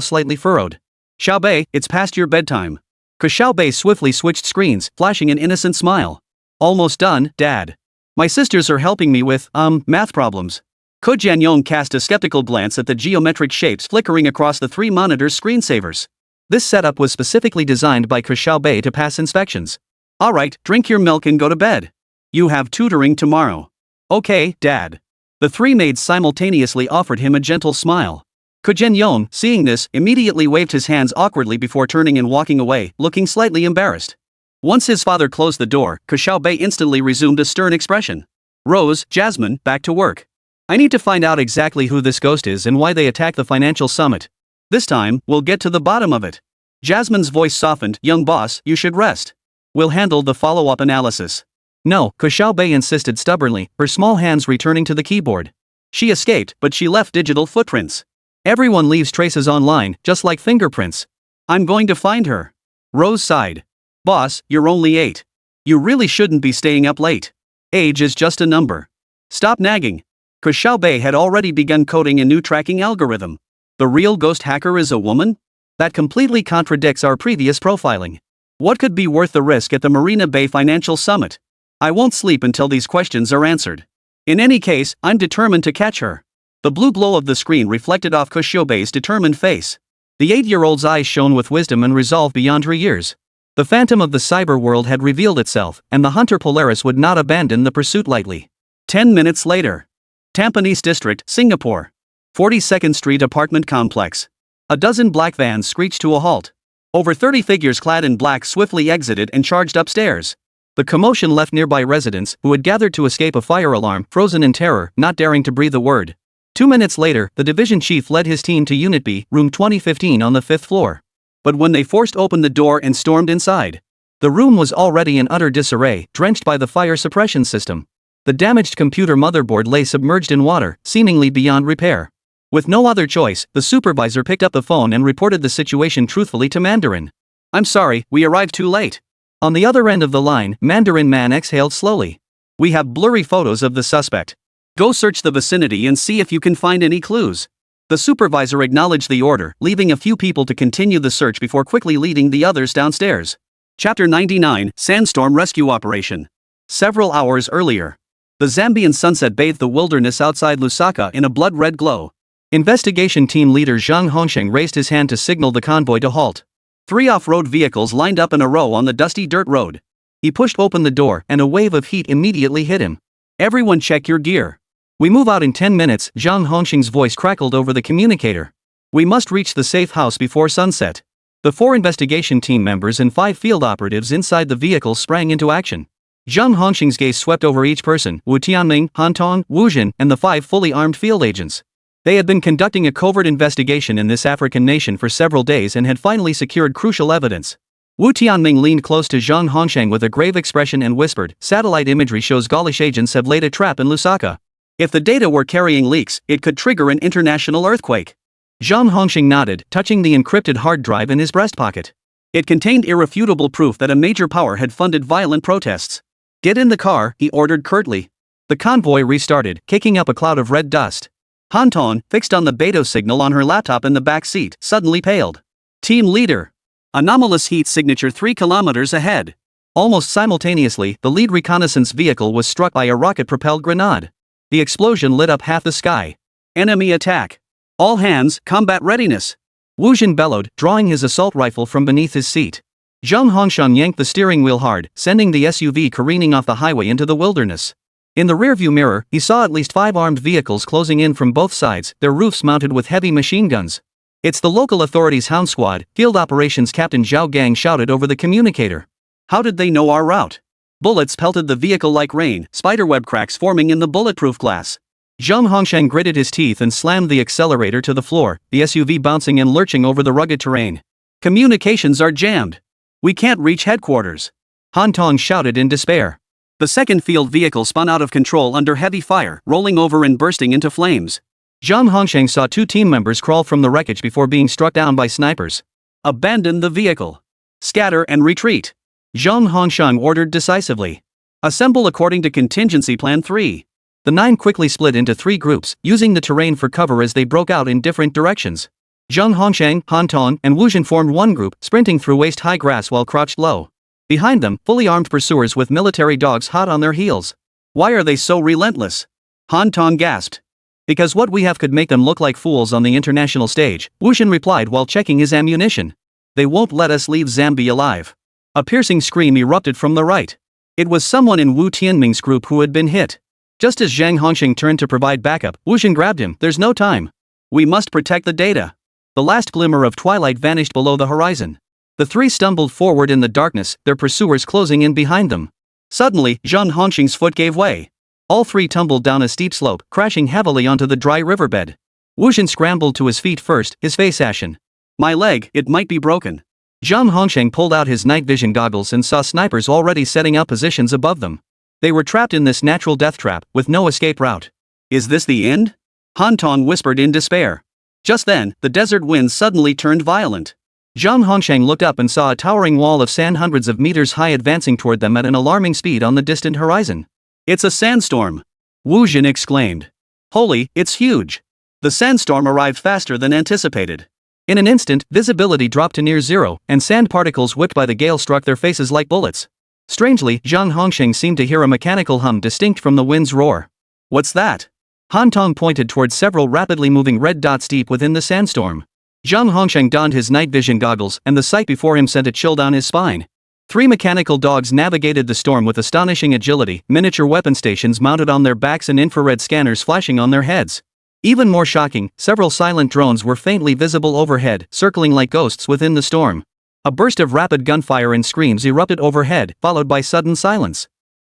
slightly furrowed. Xiaobei, it's past your bedtime. Ke Xiaobei swiftly switched screens, flashing an innocent smile. Almost done, Dad. My sisters are helping me with, math problems. Ko Jianyong cast a skeptical glance at the geometric shapes flickering across the 3 monitors' screensavers. This setup was specifically designed by Ke Xiaobei to pass inspections. Alright, drink your milk and go to bed. You have tutoring tomorrow. Okay, Dad. The 3 maids simultaneously offered him a gentle smile. Ke Jianyong, seeing this, immediately waved his hands awkwardly before turning and walking away, looking slightly embarrassed. Once his father closed the door, Ke Xiaobei instantly resumed a stern expression. Rose, Jasmine, back to work. I need to find out exactly who this ghost is and why they attacked the financial summit. This time, we'll get to the bottom of it. Jasmine's voice softened. Young boss, you should rest. We'll handle the follow-up analysis. No, Ke Xiaobei insisted stubbornly, her small hands returning to the keyboard. She escaped, but she left digital footprints. Everyone leaves traces online, just like fingerprints. I'm going to find her. Rose sighed. Boss, you're only 8. You really shouldn't be staying up late. Age is just a number. Stop nagging. Ke Xiaobei had already begun coding a new tracking algorithm. The real ghost hacker is a woman? That completely contradicts our previous profiling. What could be worth the risk at the Marina Bay Financial Summit? I won't sleep until these questions are answered. In any case, I'm determined to catch her. The blue glow of the screen reflected off Ke Xiaobei's determined face. The 8-year-old's eyes shone with wisdom and resolve beyond her years. The phantom of the cyber world had revealed itself, and the hunter Polaris would not abandon the pursuit lightly. 10 minutes later. Tampines District, Singapore. 42nd Street apartment complex. A dozen black vans screeched to a halt. Over 30 figures clad in black swiftly exited and charged upstairs. The commotion left nearby residents, who had gathered to escape a fire alarm, frozen in terror, not daring to breathe a word. 2 minutes later, the division chief led his team to Unit B, room 2015 on the 5th floor. But when they forced open the door and stormed inside, the room was already in utter disarray, drenched by the fire suppression system. The damaged computer motherboard lay submerged in water, seemingly beyond repair. With no other choice, the supervisor picked up the phone and reported the situation truthfully to Mandarin. I'm sorry, we arrived too late. On the other end of the line, Mandarin Man exhaled slowly. We have blurry photos of the suspect. Go search the vicinity and see if you can find any clues. The supervisor acknowledged the order, leaving a few people to continue the search before quickly leading the others downstairs. Chapter 99, Sandstorm Rescue Operation. Several hours earlier. The Zambian sunset bathed the wilderness outside Lusaka in a blood-red glow. Investigation team leader Zhang Hongsheng raised his hand to signal the convoy to halt. 3 off-road vehicles lined up in a row on the dusty dirt road. He pushed open the door, and a wave of heat immediately hit him. Everyone check your gear. We move out in 10 minutes, Zhang Hongsheng's voice crackled over the communicator. We must reach the safe house before sunset. The 4 investigation team members and 5 field operatives inside the vehicle sprang into action. Zhang Hongsheng's gaze swept over each person, Wu Tianming, Han Tong, Wu Jin, and the 5 fully armed field agents. They had been conducting a covert investigation in this African nation for several days and had finally secured crucial evidence. Wu Tianming leaned close to Zhang Hongsheng with a grave expression and whispered, satellite imagery shows Gaulish agents have laid a trap in Lusaka. If the data were carrying leaks, it could trigger an international earthquake. Zhang Hongsheng nodded, touching the encrypted hard drive in his breast pocket. It contained irrefutable proof that a major power had funded violent protests. Get in the car, he ordered curtly. The convoy restarted, kicking up a cloud of red dust. Han Tong, fixed on the Beidou signal on her laptop in the back seat, suddenly paled. Team leader. Anomalous heat signature 3 kilometers ahead. Almost simultaneously, the lead reconnaissance vehicle was struck by a rocket-propelled grenade. The explosion lit up half the sky. Enemy attack. All hands, combat readiness. Wu Jin bellowed, drawing his assault rifle from beneath his seat. Zhang Hongsheng yanked the steering wheel hard, sending the SUV careening off the highway into the wilderness. In the rearview mirror, he saw at least 5 armed vehicles closing in from both sides, their roofs mounted with heavy machine guns. It's the local authorities' Hound Squad, Field Operations Captain Zhao Gang shouted over the communicator. How did they know our route? Bullets pelted the vehicle like rain, spiderweb cracks forming in the bulletproof glass. Zhang Hongsheng gritted his teeth and slammed the accelerator to the floor, the SUV bouncing and lurching over the rugged terrain. Communications are jammed. We can't reach headquarters. Han Tong shouted in despair. The second field vehicle spun out of control under heavy fire, rolling over and bursting into flames. Zhang Hongsheng saw 2 team members crawl from the wreckage before being struck down by snipers. Abandon the vehicle. Scatter and retreat. Zhang Hongsheng ordered decisively. Assemble according to contingency plan 3. The 9 quickly split into 3 groups, using the terrain for cover as they broke out in different directions. Zhang Hongsheng, Han Tong, and Wu Jin formed one group, sprinting through waist-high grass while crouched low. Behind them, fully armed pursuers with military dogs hot on their heels. Why are they so relentless? Han Tong gasped. Because what we have could make them look like fools on the international stage, Wu Jin replied while checking his ammunition. They won't let us leave Zambia alive. A piercing scream erupted from the right. It was someone in Wu Tianming's group who had been hit. Just as Zhang Hongsheng turned to provide backup, Wu Jin grabbed him. There's no time. We must protect the data. The last glimmer of twilight vanished below the horizon. The three stumbled forward in the darkness, their pursuers closing in behind them. Suddenly, Zhang Hongxing's foot gave way. All three tumbled down a steep slope, crashing heavily onto the dry riverbed. Wu Jin scrambled to his feet first, his face ashen. My leg, it might be broken. Zhang Hongxing pulled out his night vision goggles and saw snipers already setting up positions above them. They were trapped in this natural death trap, with no escape route. Is this the end? Han Tong whispered in despair. Just then, the desert winds suddenly turned violent. Zhang Hongxing looked up and saw a towering wall of sand hundreds of meters high advancing toward them at an alarming speed on the distant horizon. It's a sandstorm! Wu Jin exclaimed. Holy, it's huge! The sandstorm arrived faster than anticipated. In an instant, visibility dropped to near zero, and sand particles whipped by the gale struck their faces like bullets. Strangely, Zhang Hongxing seemed to hear a mechanical hum distinct from the wind's roar. What's that? Han Tong pointed towards several rapidly moving red dots deep within the sandstorm. Zhang Hongxing donned his night vision goggles, and the sight before him sent a chill down his spine. Three mechanical dogs navigated the storm with astonishing agility, miniature weapon stations mounted on their backs and infrared scanners flashing on their heads. Even more shocking, several silent drones were faintly visible overhead, circling like ghosts within the storm. A burst of rapid gunfire and screams erupted overhead, followed by sudden silence.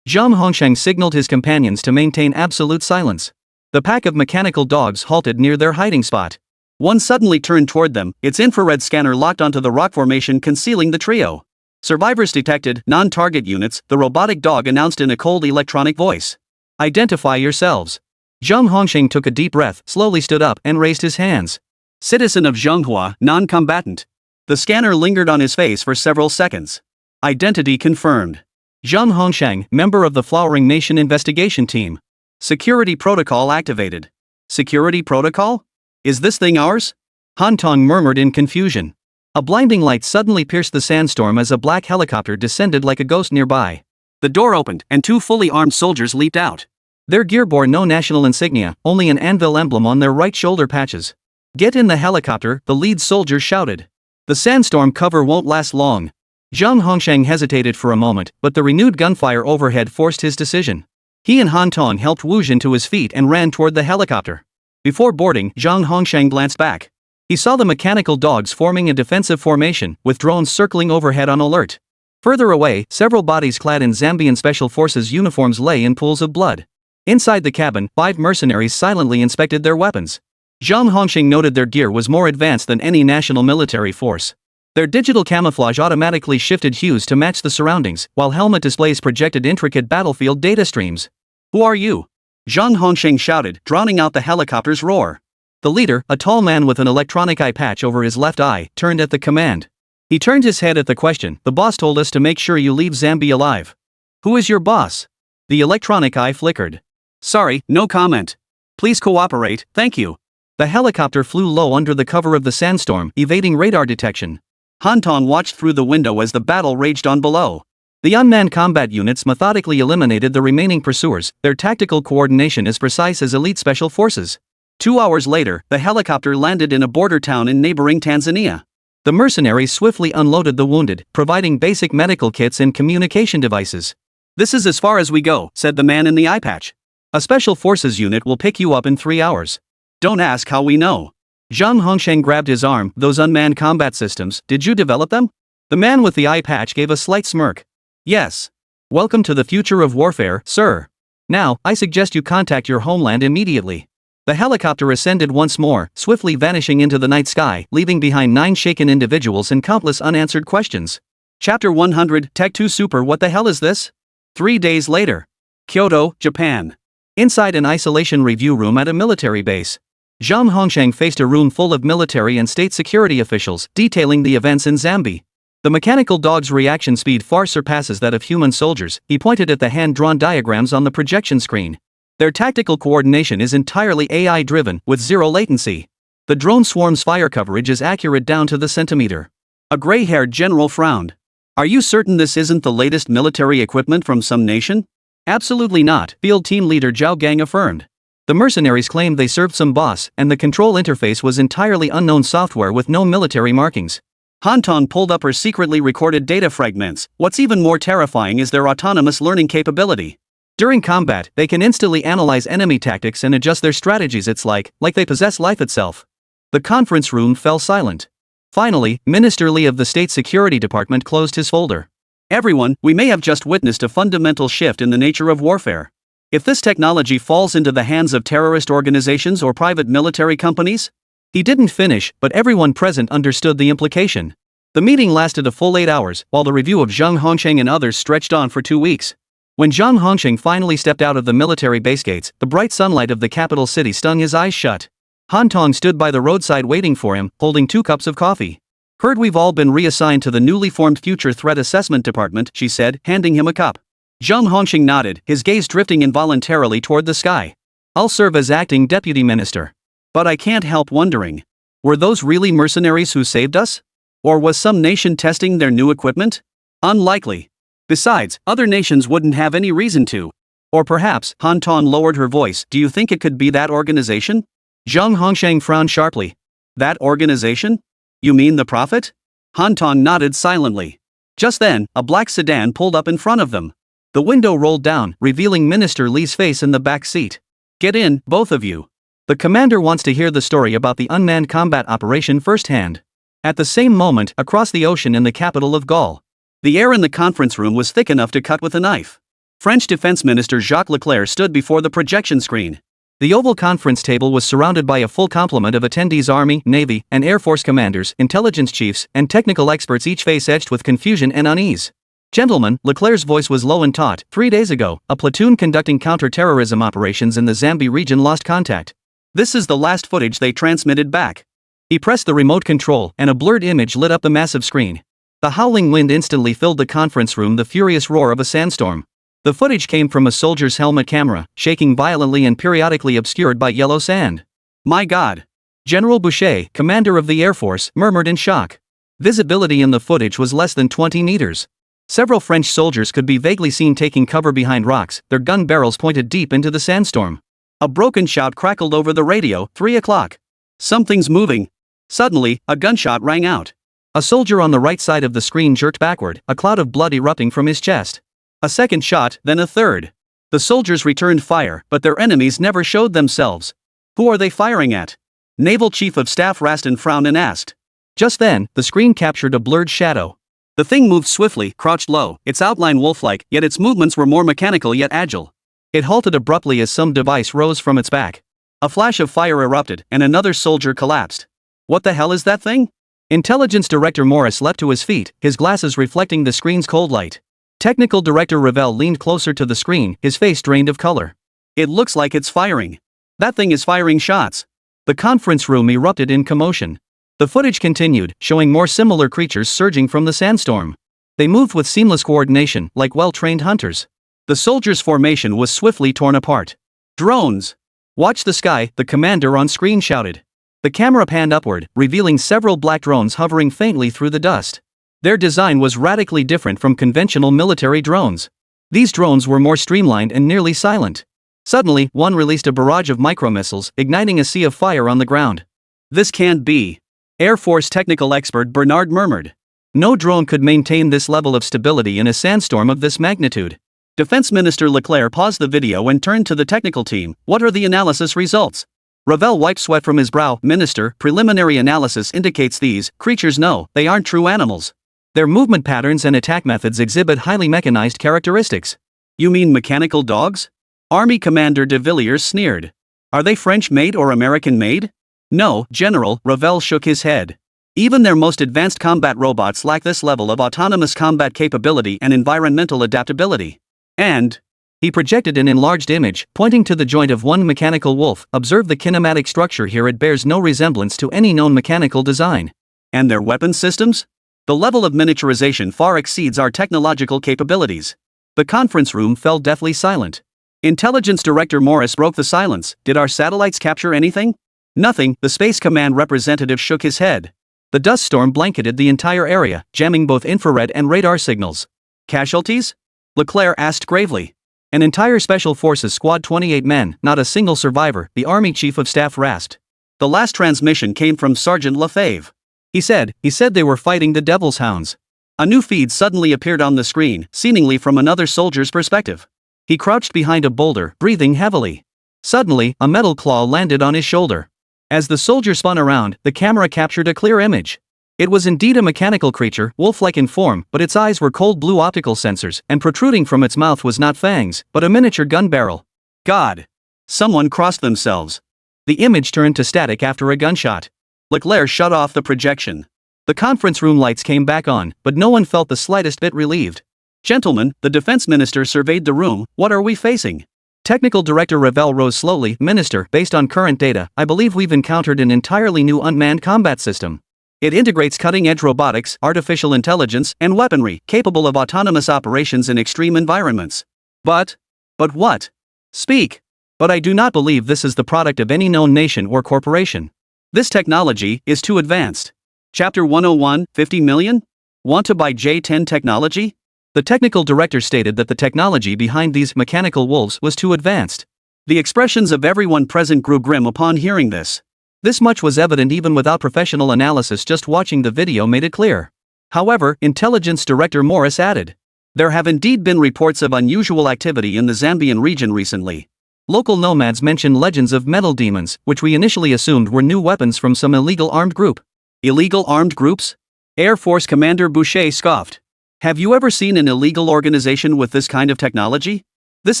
Zhang Hongxing signaled his companions to maintain absolute silence. The pack of mechanical dogs halted near their hiding spot. One suddenly turned toward them, its infrared scanner locked onto the rock formation concealing the trio. Survivors detected, non-target units, the robotic dog announced in a cold electronic voice. Identify yourselves. Zhang Hongxing took a deep breath, slowly stood up, and raised his hands. Citizen of Zhonghua, non-combatant. The scanner lingered on his face for several seconds. Identity confirmed. Zhang Hongxing, member of the Flowering Nation investigation team. Security protocol activated. Security protocol? Is this thing ours? Han Tong murmured in confusion. A blinding light suddenly pierced the sandstorm as a black helicopter descended like a ghost nearby. The door opened, and two fully armed soldiers leaped out. Their gear bore no national insignia, only an anvil emblem on their right shoulder patches. Get in the helicopter, the lead soldier shouted. The sandstorm cover won't last long. Zhang Hongxing hesitated for a moment, but the renewed gunfire overhead forced his decision. He and Han Tong helped Wu Jin to his feet and ran toward the helicopter. Before boarding, Zhang Hongxing glanced back. He saw the mechanical dogs forming a defensive formation, with drones circling overhead on alert. Further away, several bodies clad in Zambian Special Forces uniforms lay in pools of blood. Inside the cabin, 5 mercenaries silently inspected their weapons. Zhang Hongxing noted their gear was more advanced than any national military force. Their digital camouflage automatically shifted hues to match the surroundings, while helmet displays projected intricate battlefield data streams. Who are you? Zhang Hongxing shouted, drowning out the helicopter's roar. The leader, a tall man with an electronic eye patch over his left eye, turned at the command. He turned his head at the question. The boss told us to make sure you leave Zambia alive. Who is your boss? The electronic eye flickered. Sorry, no comment. Please cooperate, thank you. The helicopter flew low under the cover of the sandstorm, evading radar detection. Han Tong watched through the window as the battle raged on below. The unmanned combat units methodically eliminated the remaining pursuers, their tactical coordination as precise as elite special forces. 2 hours later, the helicopter landed in a border town in neighboring Tanzania. The mercenaries swiftly unloaded the wounded, providing basic medical kits and communication devices. This is as far as we go, said the man in the eye patch. A special forces unit will pick you up in 3 hours. Don't ask how we know. Zhang Hongxing grabbed his arm. Those unmanned combat systems, did you develop them? The man with the eye patch gave a slight smirk. Yes. Welcome to the future of warfare, sir. Now, I suggest you contact your homeland immediately. The helicopter ascended once more, swiftly vanishing into the night sky, leaving behind 9 shaken individuals and countless unanswered questions. Chapter 100, Tech 2 Super. What the hell is this? 3 days later. Kyoto, Japan. Inside an isolation review room at a military base. Zhang Hongxing faced a room full of military and state security officials, detailing the events in Zambia. The mechanical dog's reaction speed far surpasses that of human soldiers. He pointed at the hand-drawn diagrams on the projection screen. Their tactical coordination is entirely AI-driven, with zero latency. The drone swarm's fire coverage is accurate down to the centimeter. A gray-haired general frowned. Are you certain this isn't the latest military equipment from some nation? Absolutely not, Field Team Leader Zhao Gang affirmed. The mercenaries claimed they served some boss, and the control interface was entirely unknown software with no military markings. Han Tong pulled up her secretly recorded data fragments. What's even more terrifying is their autonomous learning capability. During combat, they can instantly analyze enemy tactics and adjust their strategies. It's like they possess life itself. The conference room fell silent. Finally, Minister Li of the State Security Department closed his folder. Everyone, we may have just witnessed a fundamental shift in the nature of warfare. If this technology falls into the hands of terrorist organizations or private military companies? He didn't finish, but everyone present understood the implication. The meeting lasted a full 8 hours, while the review of Zhang Hongsheng and others stretched on for 2 weeks. When Zhang Hongsheng finally stepped out of the military base gates, the bright sunlight of the capital city stung his eyes shut. Han Tong stood by the roadside waiting for him, holding 2 cups of coffee. "Heard we've all been reassigned to the newly formed Future Threat Assessment Department," she said, handing him a cup. Zhang Hongsheng nodded, his gaze drifting involuntarily toward the sky. "I'll serve as acting deputy minister. But I can't help wondering. Were those really mercenaries who saved us? Or was some nation testing their new equipment? Unlikely. Besides, other nations wouldn't have any reason to. Or perhaps," Han Tong lowered her voice, "do you think it could be that organization?" Zhang Hongsheng frowned sharply. "That organization? You mean the Prophet?" Han Tong nodded silently. Just then, a black sedan pulled up in front of them. The window rolled down, revealing Minister Li's face in the back seat. "Get in, both of you. The commander wants to hear the story about the unmanned combat operation firsthand." At the same moment, across the ocean in the capital of Gaul, the air in the conference room was thick enough to cut with a knife. French Defense Minister Jacques Leclerc stood before the projection screen. The oval conference table was surrounded by a full complement of attendees: Army, Navy, and Air Force commanders, intelligence chiefs, and technical experts, each face etched with confusion and unease. "Gentlemen," Leclerc's voice was low and taut, "3 days ago, a platoon conducting counter-terrorism operations in the Zambi region lost contact. This is the last footage they transmitted back." He pressed the remote control, and a blurred image lit up the massive screen. The howling wind instantly filled the conference room, the furious roar of a sandstorm. The footage came from a soldier's helmet camera, shaking violently and periodically obscured by yellow sand. "My God!" General Boucher, commander of the Air Force, murmured in shock. Visibility in the footage was less than 20 meters. Several French soldiers could be vaguely seen taking cover behind rocks, their gun barrels pointed deep into the sandstorm. A broken shout crackled over the radio, 3 o'clock. "Something's moving." Suddenly, a gunshot rang out. A soldier on the right side of the screen jerked backward, a cloud of blood erupting from his chest. A second shot, then a third. The soldiers returned fire, but their enemies never showed themselves. "Who are they firing at?" Naval Chief of Staff Raston frowned and asked. Just then, the screen captured a blurred shadow. The thing moved swiftly, crouched low, its outline wolf-like, yet its movements were more mechanical yet agile. It halted abruptly as some device rose from its back. A flash of fire erupted, and another soldier collapsed. "What the hell is that thing?" Intelligence Director Morris leapt to his feet, his glasses reflecting the screen's cold light. Technical Director Ravel leaned closer to the screen, his face drained of color. "It looks like it's firing. That thing is firing shots." The conference room erupted in commotion. The footage continued, showing more similar creatures surging from the sandstorm. They moved with seamless coordination, like well-trained hunters. The soldiers' formation was swiftly torn apart. "Drones! Watch the sky," the commander on screen shouted. The camera panned upward, revealing several black drones hovering faintly through the dust. Their design was radically different from conventional military drones. These drones were more streamlined and nearly silent. Suddenly, one released a barrage of micromissiles, igniting a sea of fire on the ground. "This can't be," Air Force technical expert Bernard murmured. No drone could maintain this level of stability in a sandstorm of this magnitude. Defense Minister Leclerc paused the video and turned to the technical team. "What are the analysis results?" Ravel wiped sweat from his brow. "Minister, preliminary analysis indicates these creatures they aren't true animals. Their movement patterns and attack methods exhibit highly mechanized characteristics." "You mean mechanical dogs?" Army Commander de Villiers sneered. "Are they French-made or American-made?" "No, General," Ravel shook his head. "Even their most advanced combat robots lack this level of autonomous combat capability and environmental adaptability. And," he projected an enlarged image, pointing to the joint of one mechanical wolf, "observe the kinematic structure here, it bears no resemblance to any known mechanical design." "And their weapon systems? The level of miniaturization far exceeds our technological capabilities." The conference room fell deathly silent. Intelligence Director Morris broke the silence. "Did our satellites capture anything?" "Nothing," the Space Command representative shook his head. The dust storm blanketed the entire area, jamming both infrared and radar signals. "Casualties?" Leclerc asked gravely. "An entire Special Forces squad, 28 men, not a single survivor," the Army Chief of Staff rasped. "The last transmission came from Sergeant Lefebvre. He said they were fighting the Devil's Hounds." A new feed suddenly appeared on the screen, seemingly from another soldier's perspective. He crouched behind a boulder, breathing heavily. Suddenly, a metal claw landed on his shoulder. As the soldier spun around, the camera captured a clear image. It was indeed a mechanical creature, wolf-like in form, but its eyes were cold blue optical sensors, and protruding from its mouth was not fangs, but a miniature gun barrel. God! Someone crossed themselves. The image turned to static after a gunshot. Leclerc shut off the projection. The conference room lights came back on, but no one felt the slightest bit relieved. Gentlemen, the defense minister surveyed the room. What are we facing? Technical Director Ravel rose slowly. Minister, based on current data, I believe we've encountered an entirely new unmanned combat system. It integrates cutting-edge robotics, artificial intelligence, and weaponry, capable of autonomous operations in extreme environments. But what? Speak. But I do not believe this is the product of any known nation or corporation. This technology is too advanced. Chapter 101, 50 million? Want to buy J10 technology? The technical director stated that the technology behind these mechanical wolves was too advanced. The expressions of everyone present grew grim upon hearing this. This much was evident even without professional analysis. Just watching the video made it clear. However, Intelligence Director Morris added, there have indeed been reports of unusual activity in the Zambian region recently. Local nomads mentioned legends of metal demons, which we initially assumed were new weapons from some illegal armed group. Illegal armed groups? Air Force Commander Boucher scoffed. Have you ever seen an illegal organization with this kind of technology? This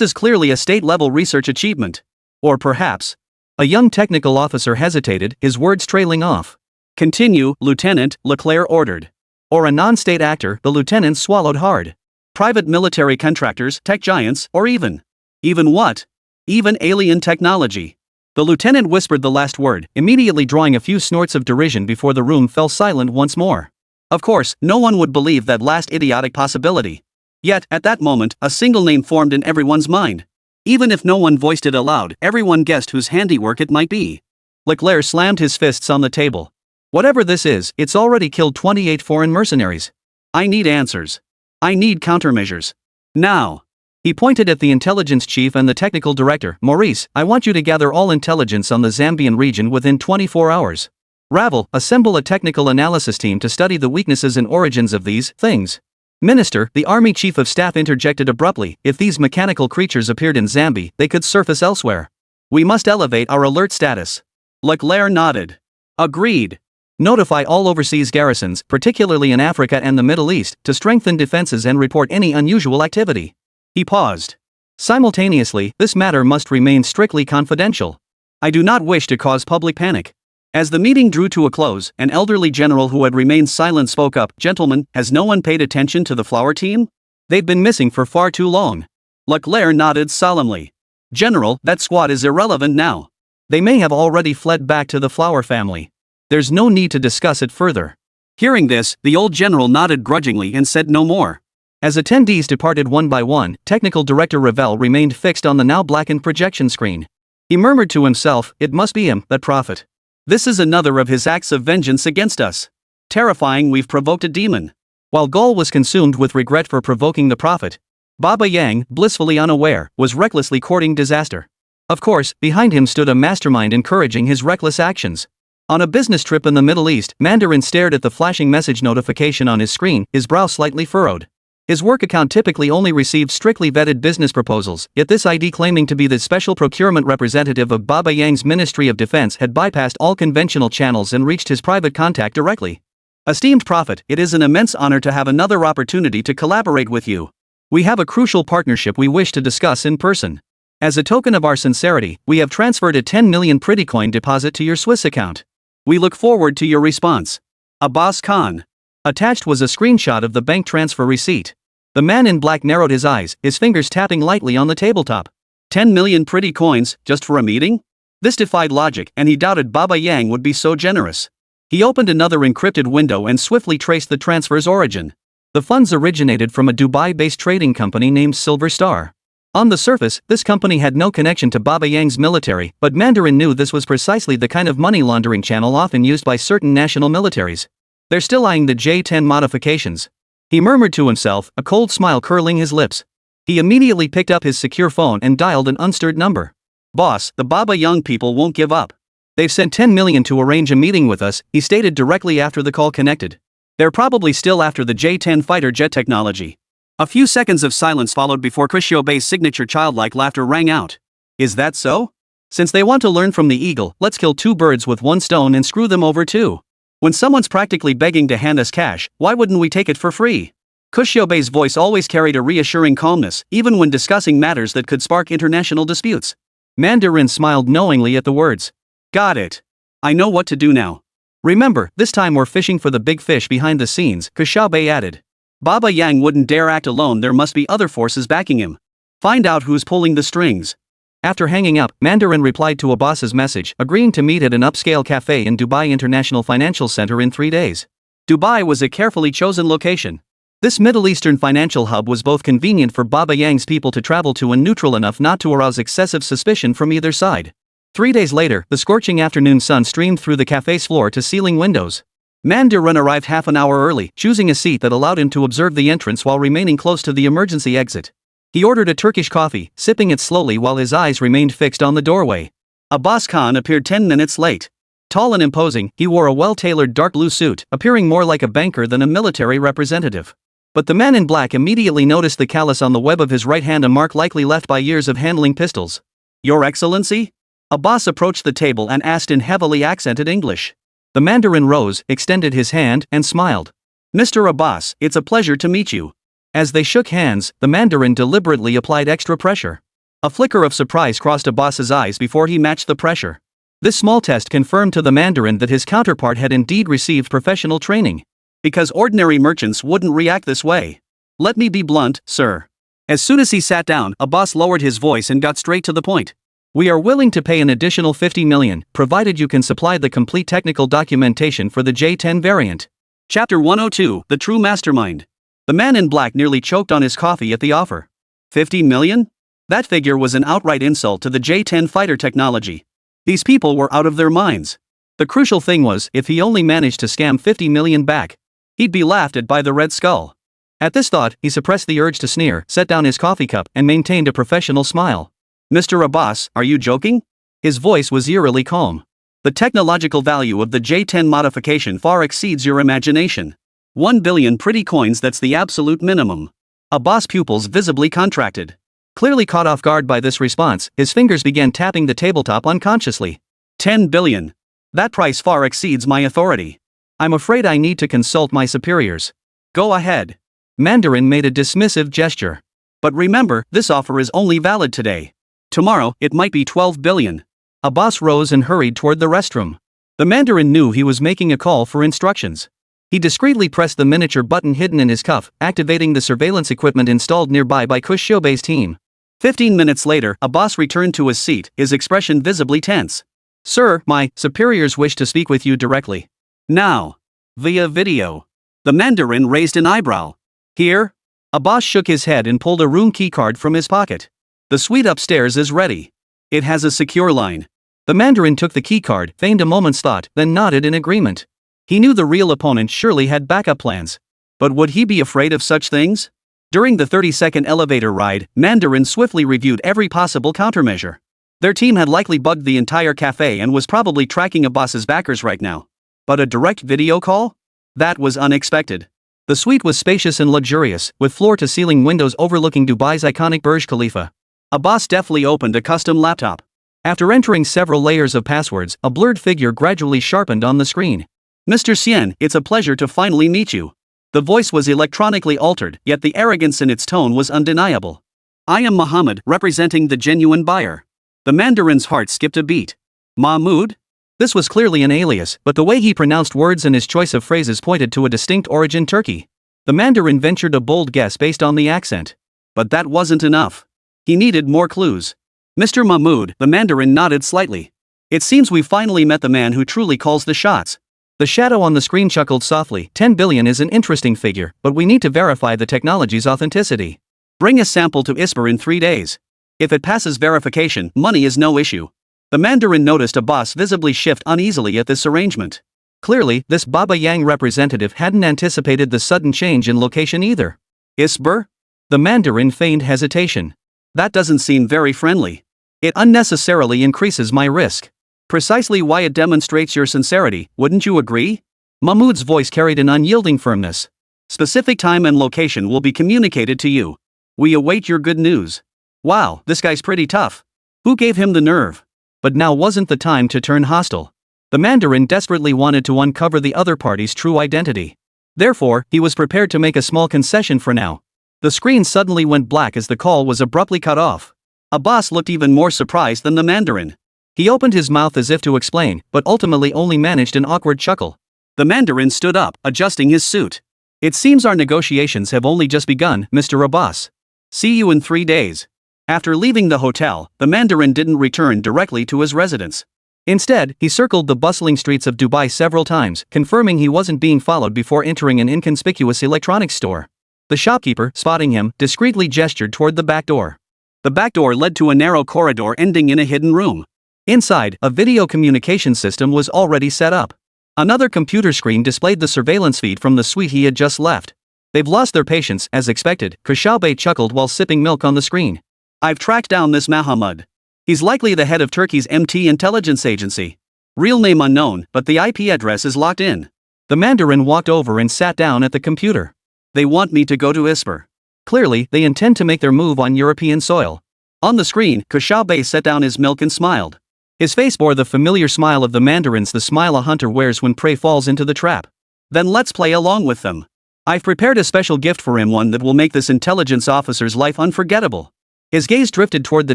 is clearly a state-level research achievement. Or perhaps... A young technical officer hesitated, his words trailing off. Continue, Lieutenant, Leclerc ordered. Or a non-state actor, the lieutenant swallowed hard. Private military contractors, tech giants, or even what? Even alien technology. The lieutenant whispered the last word, immediately drawing a few snorts of derision before the room fell silent once more. Of course, no one would believe that last idiotic possibility. Yet, at that moment, a single name formed in everyone's mind. Even if no one voiced it aloud, everyone guessed whose handiwork it might be. Leclerc slammed his fists on the table. Whatever this is, it's already killed 28 foreign mercenaries. I need answers. I need countermeasures. Now. He pointed at the intelligence chief and the technical director. Maurice, I want you to gather all intelligence on the Zambian region within 24 hours. Ravel, assemble a technical analysis team to study the weaknesses and origins of these things. Minister, the Army Chief of Staff interjected abruptly, if these mechanical creatures appeared in Zambi, they could surface elsewhere. We must elevate our alert status. Leclerc nodded. Agreed. Notify all overseas garrisons, particularly in Africa and the Middle East, to strengthen defenses and report any unusual activity. He paused. Simultaneously, this matter must remain strictly confidential. I do not wish to cause public panic. As the meeting drew to a close, an elderly general who had remained silent spoke up. Gentlemen, has no one paid attention to the flower team? They've been missing for far too long. Leclerc nodded solemnly. General, that squad is irrelevant now. They may have already fled back to the flower family. There's no need to discuss it further. Hearing this, the old general nodded grudgingly and said no more. As attendees departed one by one, Technical Director Ravel remained fixed on the now blackened projection screen. He murmured to himself, it must be him, that prophet. This is another of his acts of vengeance against us. Terrifying, we've provoked a demon. While Gaul was consumed with regret for provoking the prophet, Baba Yang, blissfully unaware, was recklessly courting disaster. Of course, behind him stood a mastermind encouraging his reckless actions. On a business trip in the Middle East, Mandarin stared at the flashing message notification on his screen, his brow slightly furrowed. His work account typically only received strictly vetted business proposals, yet this ID claiming to be the special procurement representative of Baba Yang's Ministry of Defense had bypassed all conventional channels and reached his private contact directly. Esteemed Prophet, it is an immense honor to have another opportunity to collaborate with you. We have a crucial partnership we wish to discuss in person. As a token of our sincerity, we have transferred a 10 million pretty coin deposit to your Swiss account. We look forward to your response. Abbas Khan. Attached was a screenshot of the bank transfer receipt. The man in black narrowed his eyes, his fingers tapping lightly on the tabletop. 10 million pretty coins, just for a meeting? This defied logic, and he doubted Baba Yang would be so generous. He opened another encrypted window and swiftly traced the transfer's origin. The funds originated from a Dubai-based trading company named Silver Star. On the surface, this company had no connection to Baba Yang's military, but Mandarin knew this was precisely the kind of money laundering channel often used by certain national militaries. They're still eyeing the J10 modifications. He murmured to himself, a cold smile curling his lips. He immediately picked up his secure phone and dialed an unstirred number. Boss, the Baba Yang people won't give up. They've sent 10 million to arrange a meeting with us, he stated directly after the call connected. They're probably still after the J10 fighter jet technology. A few seconds of silence followed before Ke Xiaobei's signature childlike laughter rang out. Is that so? Since they want to learn from the eagle, let's kill two birds with one stone and screw them over too. When someone's practically begging to hand us cash, why wouldn't we take it for free? Ke Xiaobei's voice always carried a reassuring calmness, even when discussing matters that could spark international disputes. Mandarin smiled knowingly at the words. Got it. I know what to do now. Remember, this time we're fishing for the big fish behind the scenes, Ke Xiaobei added. Baba Yang wouldn't dare act alone, there must be other forces backing him. Find out who's pulling the strings. After hanging up, Mandarin replied to Abbas's message, agreeing to meet at an upscale cafe in Dubai International Financial Center in 3 days. Dubai was a carefully chosen location. This Middle Eastern financial hub was both convenient for Baba Yang's people to travel to and neutral enough not to arouse excessive suspicion from either side. 3 days later, the scorching afternoon sun streamed through the cafe's floor-to-ceiling windows. Mandarin arrived half an hour early, choosing a seat that allowed him to observe the entrance while remaining close to the emergency exit. He ordered a Turkish coffee, sipping it slowly while his eyes remained fixed on the doorway. Abbas Khan appeared 10 minutes late. Tall and imposing, he wore a well-tailored dark blue suit, appearing more like a banker than a military representative. But the man in black immediately noticed the callus on the web of his right hand, a mark likely left by years of handling pistols. Your Excellency? Abbas approached the table and asked in heavily accented English. The Mandarin rose, extended his hand, and smiled. Mr. Abbas, it's a pleasure to meet you. As they shook hands, the Mandarin deliberately applied extra pressure. A flicker of surprise crossed Abbas's eyes before he matched the pressure. This small test confirmed to the Mandarin that his counterpart had indeed received professional training. Because ordinary merchants wouldn't react this way. Let me be blunt, sir. As soon as he sat down, Abbas lowered his voice and got straight to the point. We are willing to pay an additional 50 million, provided you can supply the complete technical documentation for the J10 variant. Chapter 102, The True Mastermind. The man in black nearly choked on his coffee at the offer. 50 million? That figure was an outright insult to the J10 fighter technology. These people were out of their minds. The crucial thing was, if he only managed to scam 50 million back, he'd be laughed at by the Red Skull. At this thought, he suppressed the urge to sneer, set down his coffee cup, and maintained a professional smile. Mr. Abbas, are you joking? His voice was eerily calm. The technological value of the J10 modification far exceeds your imagination. 1 billion pretty coins, that's the absolute minimum. Abbas' pupils visibly contracted. Clearly caught off guard by this response, his fingers began tapping the tabletop unconsciously. 10 billion. That price far exceeds my authority. I'm afraid I need to consult my superiors. Go ahead. Mandarin made a dismissive gesture. But remember, this offer is only valid today. Tomorrow, it might be 12 billion. Abbas rose and hurried toward the restroom. The Mandarin knew he was making a call for instructions. He discreetly pressed the miniature button hidden in his cuff, activating the surveillance equipment installed nearby by Ke Xiaobei's team. 15 minutes later, Abbas returned to his seat, his expression visibly tense. Sir, my superiors wish to speak with you directly. Now. Via video. The Mandarin raised an eyebrow. Here? Abbas shook his head and pulled a room keycard from his pocket. The suite upstairs is ready. It has a secure line. The Mandarin took the keycard, feigned a moment's thought, then nodded in agreement. He knew the real opponent surely had backup plans. But would he be afraid of such things? During the 30-second elevator ride, Mandarin swiftly reviewed every possible countermeasure. Their team had likely bugged the entire cafe and was probably tracking Abbas's backers right now. But a direct video call? That was unexpected. The suite was spacious and luxurious, with floor-to-ceiling windows overlooking Dubai's iconic Burj Khalifa. Abbas deftly opened a custom laptop. After entering several layers of passwords, a blurred figure gradually sharpened on the screen. Mr. Xian, it's a pleasure to finally meet you. The voice was electronically altered, yet the arrogance in its tone was undeniable. I am Muhammad, representing the genuine buyer. The Mandarin's heart skipped a beat. Mahmud? This was clearly an alias, but the way he pronounced words and his choice of phrases pointed to a distinct origin: Turkey. The Mandarin ventured a bold guess based on the accent. But that wasn't enough. He needed more clues. Mr. Mahmud, the Mandarin nodded slightly. It seems we finally met the man who truly calls the shots. The shadow on the screen chuckled softly. 10 billion is an interesting figure, but we need to verify the technology's authenticity. Bring a sample to ISPER in 3 days. If it passes verification, money is no issue. The Mandarin noticed Abbas visibly shift uneasily at this arrangement. Clearly, this Baba Yang representative hadn't anticipated the sudden change in location either. ISPER? The Mandarin feigned hesitation. That doesn't seem very friendly. It unnecessarily increases my risk. Precisely why it demonstrates your sincerity, wouldn't you agree? Mahmud's voice carried an unyielding firmness. Specific time and location will be communicated to you. We await your good news. Wow, this guy's pretty tough. Who gave him the nerve? But now wasn't the time to turn hostile. The Mandarin desperately wanted to uncover the other party's true identity. Therefore, he was prepared to make a small concession for now. The screen suddenly went black as the call was abruptly cut off. A boss looked even more surprised than the Mandarin. He opened his mouth as if to explain, but ultimately only managed an awkward chuckle. The Mandarin stood up, adjusting his suit. "It seems our negotiations have only just begun, Mr. Abbas. See you in 3 days." After leaving the hotel, the Mandarin didn't return directly to his residence. Instead, he circled the bustling streets of Dubai several times, confirming he wasn't being followed before entering an inconspicuous electronics store. The shopkeeper, spotting him, discreetly gestured toward the back door. The back door led to a narrow corridor ending in a hidden room. Inside, a video communication system was already set up. Another computer screen displayed the surveillance feed from the suite he had just left. "They've lost their patience, as expected," Ke Xiaobei chuckled while sipping milk on the screen. "I've tracked down this Muhammad. He's likely the head of Turkey's MT intelligence agency. Real name unknown, but the IP address is locked in." The Mandarin walked over and sat down at the computer. "They want me to go to ISPR. Clearly, they intend to make their move on European soil." On the screen, Ke Xiaobei set down his milk and smiled. His face bore the familiar smile of the Mandarin's, the smile a hunter wears when prey falls into the trap. "Then let's play along with them. I've prepared a special gift for him, one that will make this intelligence officer's life unforgettable." His gaze drifted toward the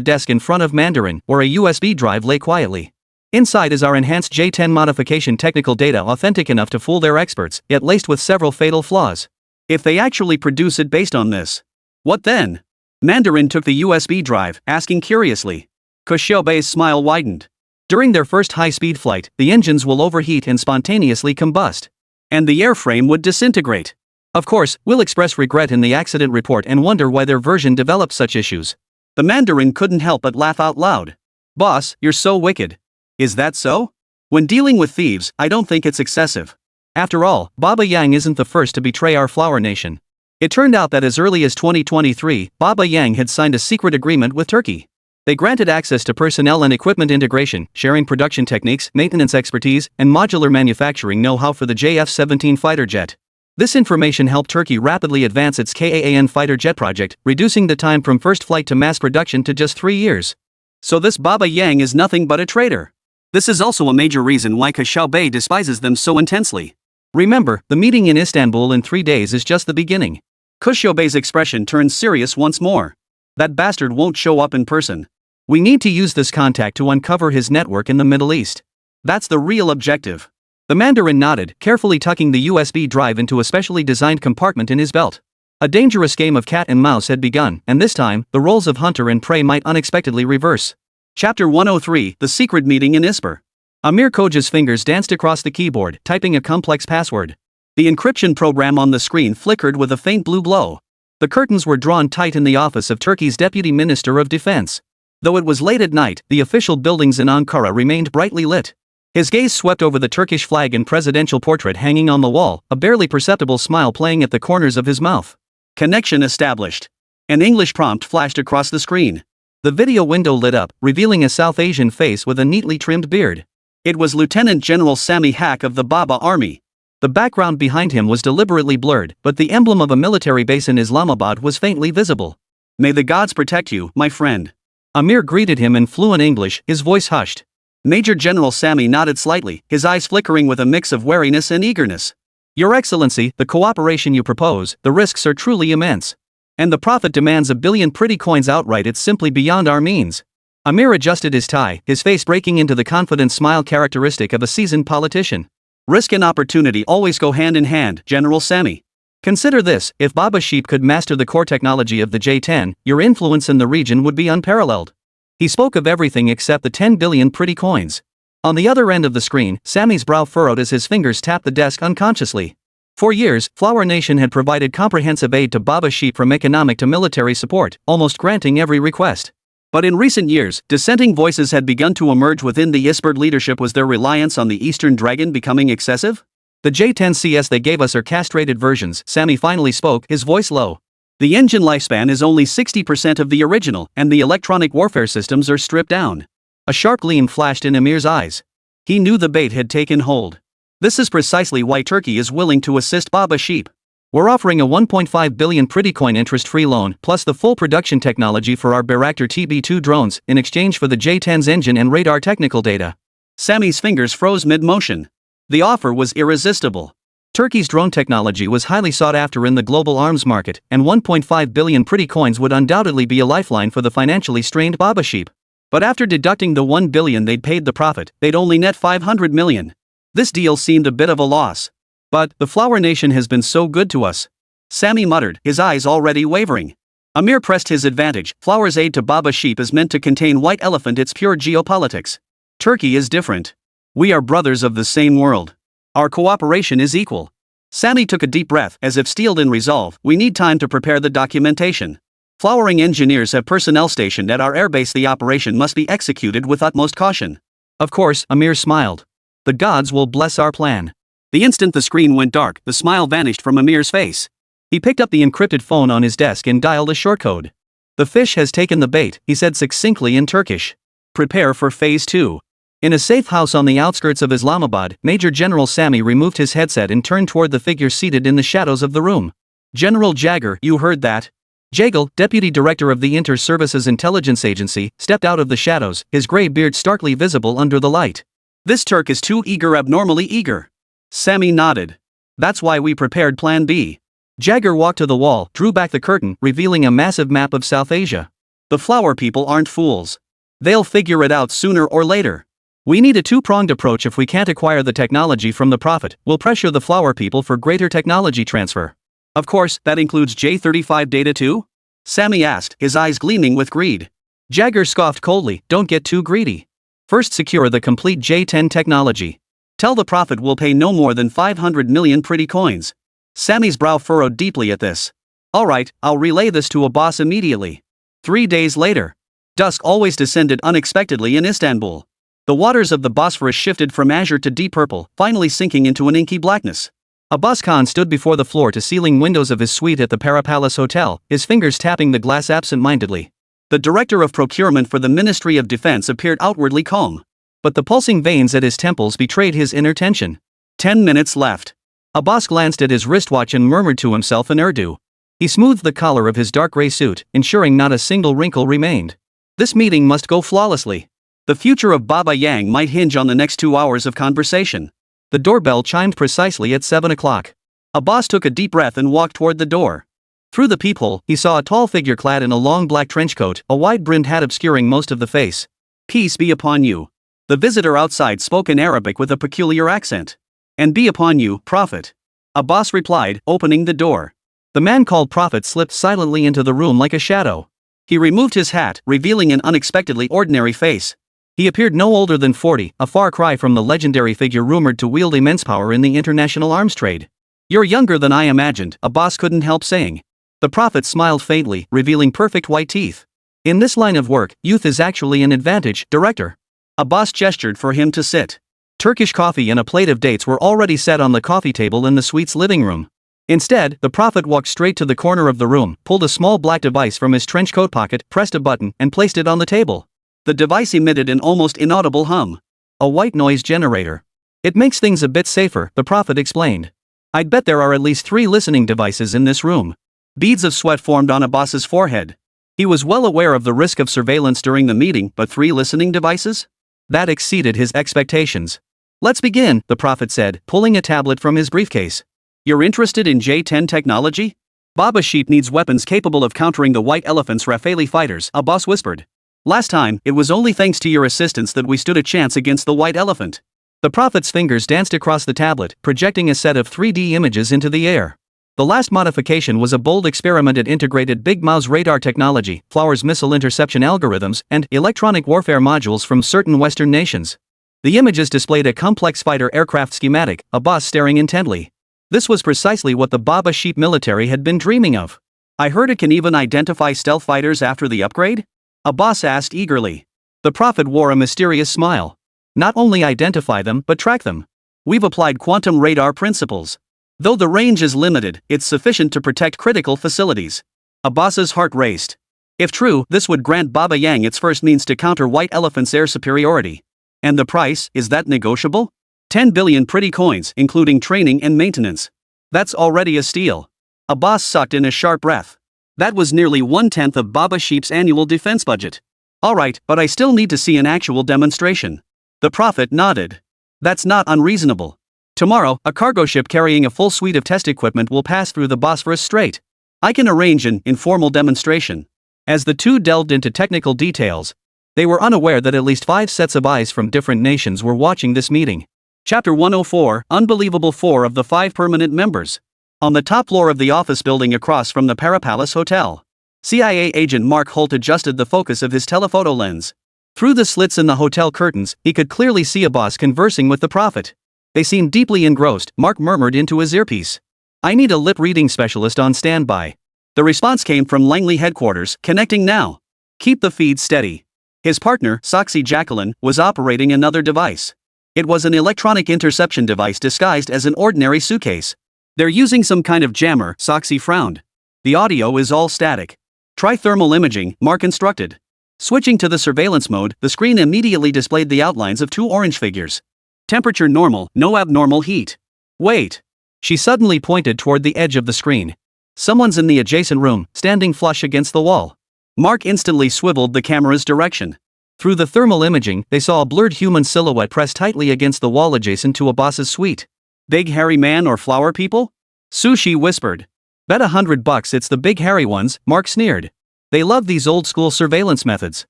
desk in front of Mandarin, where a USB drive lay quietly. "Inside is our enhanced J10 modification technical data, authentic enough to fool their experts, yet laced with several fatal flaws. If they actually produce it based on this, what then?" Mandarin took the USB drive, asking curiously. Ke Xiaobei's smile widened. "During their first high-speed flight, the engines will overheat and spontaneously combust. And the airframe would disintegrate. Of course, we'll express regret in the accident report and wonder why their version developed such issues." The Mandarin couldn't help but laugh out loud. "Boss, you're so wicked." "Is that so? When dealing with thieves, I don't think it's excessive. After all, Baba Yang isn't the first to betray our flower nation." It turned out that as early as 2023, Baba Yang had signed a secret agreement with Turkey. They granted access to personnel and equipment integration, sharing production techniques, maintenance expertise, and modular manufacturing know-how for the JF-17 fighter jet. This information helped Turkey rapidly advance its KAAN fighter jet project, reducing the time from first flight to mass production to just 3 years. So this Baba Yang is nothing but a traitor. This is also a major reason why Ke Xiaobei despises them so intensely. Remember, the meeting in Istanbul in 3 days is just the beginning. Ke Xiaobei's expression turned serious once more. "That bastard won't show up in person. We need to use this contact to uncover his network in the Middle East. That's the real objective." The Mandarin nodded, carefully tucking the USB drive into a specially designed compartment in his belt. A dangerous game of cat and mouse had begun, and this time, the roles of hunter and prey might unexpectedly reverse. Chapter 103, The Secret Meeting in ISPR. Amir Khoja's fingers danced across the keyboard, typing a complex password. The encryption program on the screen flickered with a faint blue glow. The curtains were drawn tight in the office of Turkey's Deputy Minister of Defense. Though it was late at night, the official buildings in Ankara remained brightly lit. His gaze swept over the Turkish flag and presidential portrait hanging on the wall, a barely perceptible smile playing at the corners of his mouth. "Connection established." An English prompt flashed across the screen. The video window lit up, revealing a South Asian face with a neatly trimmed beard. It was Lieutenant General Sami Haq of the Baba Army. The background behind him was deliberately blurred, but the emblem of a military base in Islamabad was faintly visible. "May the gods protect you, my friend." Amir greeted him in fluent English, his voice hushed. Major General Sami nodded slightly, his eyes flickering with a mix of wariness and eagerness. "Your Excellency, the cooperation you propose, the risks are truly immense. And the Prophet demands 1 billion pretty coins outright. It's simply beyond our means." Amir adjusted his tie, his face breaking into the confident smile characteristic of a seasoned politician. "Risk and opportunity always go hand in hand, General Sami. Consider this, if Baba Sheep could master the core technology of the J10, your influence in the region would be unparalleled." He spoke of everything except the 10 billion pretty coins. On the other end of the screen, Sami's brow furrowed as his fingers tapped the desk unconsciously. For years, Flower Nation had provided comprehensive aid to Baba Sheep, from economic to military support, almost granting every request. But in recent years, dissenting voices had begun to emerge within the ISPR leadership. Was their reliance on the Eastern Dragon becoming excessive? "The J10CS they gave us are castrated versions," Sami finally spoke, his voice low. "The engine lifespan is only 60% of the original, and the electronic warfare systems are stripped down." A sharp gleam flashed in Amir's eyes. He knew the bait had taken hold. This is precisely why Turkey is willing to assist Baba Sheep. We're offering a 1.5 billion pretty coin interest-free loan plus the full production technology for our Bayraktar TB2 drones in exchange for the J-10's engine and radar technical data. Sammy's fingers froze mid-motion. The offer was irresistible. Turkey's drone technology was highly sought after in the global arms market, and 1.5 billion pretty coins would undoubtedly be a lifeline for the financially strained Baba sheep. But after deducting the 1 billion they'd paid the Prophet, they'd only net 500 million. This deal seemed a bit of a loss. But the Flower Nation has been so good to us. Sammy muttered, his eyes already wavering. Amir pressed his advantage. Flower's aid to Baba sheep is meant to contain white elephant. It's pure geopolitics. Turkey is different. We are brothers of the same world. Our cooperation is equal. Sammy took a deep breath, as if steeled in resolve. We need time to prepare the documentation. Flowering engineers have personnel stationed at our airbase. The operation must be executed with utmost caution. Of course, Amir smiled. The gods will bless our plan. The instant the screen went dark, the smile vanished from Amir's face. He picked up the encrypted phone on his desk and dialed a shortcode. The fish has taken the bait, he said succinctly in Turkish. Prepare for phase 2. In a safe house on the outskirts of Islamabad, Major General Sammy removed his headset and turned toward the figure seated in the shadows of the room. General Jagger, you heard that? Jagal, deputy director of the Inter-Services Intelligence Agency, stepped out of the shadows, his gray beard starkly visible under the light. This Turk is too eager, abnormally eager. Sammy nodded. That's why we prepared Plan B. Jagger walked to the wall, drew back the curtain, revealing a massive map of South Asia. The flower people aren't fools. They'll figure it out sooner or later. We need a two-pronged approach. If we can't acquire the technology from the Prophet, we'll pressure the flower people for greater technology transfer. Of course, that includes J-35 data too? Sammy asked, his eyes gleaming with greed. Jagger scoffed coldly, don't get too greedy. First secure the complete J-10 technology. Tell the Prophet we'll pay no more than 500 million pretty coins. Sammy's brow furrowed deeply at this. Alright, I'll relay this to Abbas immediately. 3 days later. Dusk always descended unexpectedly in Istanbul. The waters of the Bosphorus shifted from azure to deep purple, finally sinking into an inky blackness. Abbas Khan stood before the floor-to-ceiling windows of his suite at the Parapalace Hotel, his fingers tapping the glass absent-mindedly. The director of procurement for the Ministry of Defense appeared outwardly calm. But the pulsing veins at his temples betrayed his inner tension. 10 minutes left. Abbas glanced at his wristwatch and murmured to himself in Urdu. He smoothed the collar of his dark gray suit, ensuring not a single wrinkle remained. This meeting must go flawlessly. The future of Baba Yang might hinge on the next 2 hours of conversation. The doorbell chimed precisely at 7 o'clock. Abbas took a deep breath and walked toward the door. Through the peephole, he saw a tall figure clad in a long black trench coat, a wide-brimmed hat obscuring most of the face. Peace be upon you. The visitor outside spoke in Arabic with a peculiar accent. And be upon you, Prophet. Abbas replied, opening the door. The man called Prophet slipped silently into the room like a shadow. He removed his hat, revealing an unexpectedly ordinary face. He appeared no older than 40, a far cry from the legendary figure rumored to wield immense power in the international arms trade. You're younger than I imagined, Abbas couldn't help saying. The Prophet smiled faintly, revealing perfect white teeth. In this line of work, youth is actually an advantage, Director. Abbas gestured for him to sit. Turkish coffee and a plate of dates were already set on the coffee table in the suite's living room. Instead, the Prophet walked straight to the corner of the room, pulled a small black device from his trench coat pocket, pressed a button, and placed it on the table. The device emitted an almost inaudible hum. A white noise generator. It makes things a bit safer, the Prophet explained. I'd bet there are at least 3 listening devices in this room. Beads of sweat formed on Abbas's forehead. He was well aware of the risk of surveillance during the meeting, but 3 listening devices? That exceeded his expectations. Let's begin, the Prophet said, pulling a tablet from his briefcase. You're interested in J-10 technology? Baba Sheep needs weapons capable of countering the White Elephant's Rafale fighters, Abbas whispered. Last time, it was only thanks to your assistance that we stood a chance against the White Elephant. The Prophet's fingers danced across the tablet, projecting a set of 3D images into the air. The last modification was a bold experiment that integrated Big Mao's radar technology, Flower's missile interception algorithms, and electronic warfare modules from certain Western nations. The images displayed a complex fighter aircraft schematic, Abbas staring intently. This was precisely what the Baba Sheep military had been dreaming of. I heard it can even identify stealth fighters after the upgrade? Abbas asked eagerly. The Prophet wore a mysterious smile. Not only identify them, but track them. We've applied quantum radar principles. Though the range is limited, it's sufficient to protect critical facilities. Abbas's heart raced. If true, this would grant Baba Yang its first means to counter White Elephant's air superiority. And the price, is that negotiable? 10 billion pretty coins, including training and maintenance. That's already a steal. Abbas sucked in a sharp breath. That was nearly 1/10 of Baba Sheep's annual defense budget. Alright, but I still need to see an actual demonstration. The Prophet nodded. That's not unreasonable. Tomorrow, a cargo ship carrying a full suite of test equipment will pass through the Bosphorus Strait. I can arrange an informal demonstration. As the two delved into technical details, they were unaware that at least 5 sets of eyes from different nations were watching this meeting. Chapter 104, Unbelievable 4 of the 5 permanent members. On the top floor of the office building across from the Parapalace Hotel, CIA agent Mark Holt adjusted the focus of his telephoto lens. Through the slits in the hotel curtains, he could clearly see Abbas conversing with the Prophet. They seemed deeply engrossed, Mark murmured into his earpiece. I need a lip-reading specialist on standby. The response came from Langley headquarters, connecting now. Keep the feed steady. His partner, Soxy Jacqueline, was operating another device. It was an electronic interception device disguised as an ordinary suitcase. They're using some kind of jammer, Soxy frowned. The audio is all static. Try thermal imaging, Mark instructed. Switching to the surveillance mode, the screen immediately displayed the outlines of 2 orange figures. Temperature normal, no abnormal heat. Wait. She suddenly pointed toward the edge of the screen. Someone's in the adjacent room, standing flush against the wall. Mark instantly swiveled the camera's direction. Through the thermal imaging, they saw a blurred human silhouette pressed tightly against the wall adjacent to Abbas's suite. Big hairy man or flower people? Sushi whispered. Bet $100 it's the big hairy ones, Mark sneered. They love these old-school surveillance methods.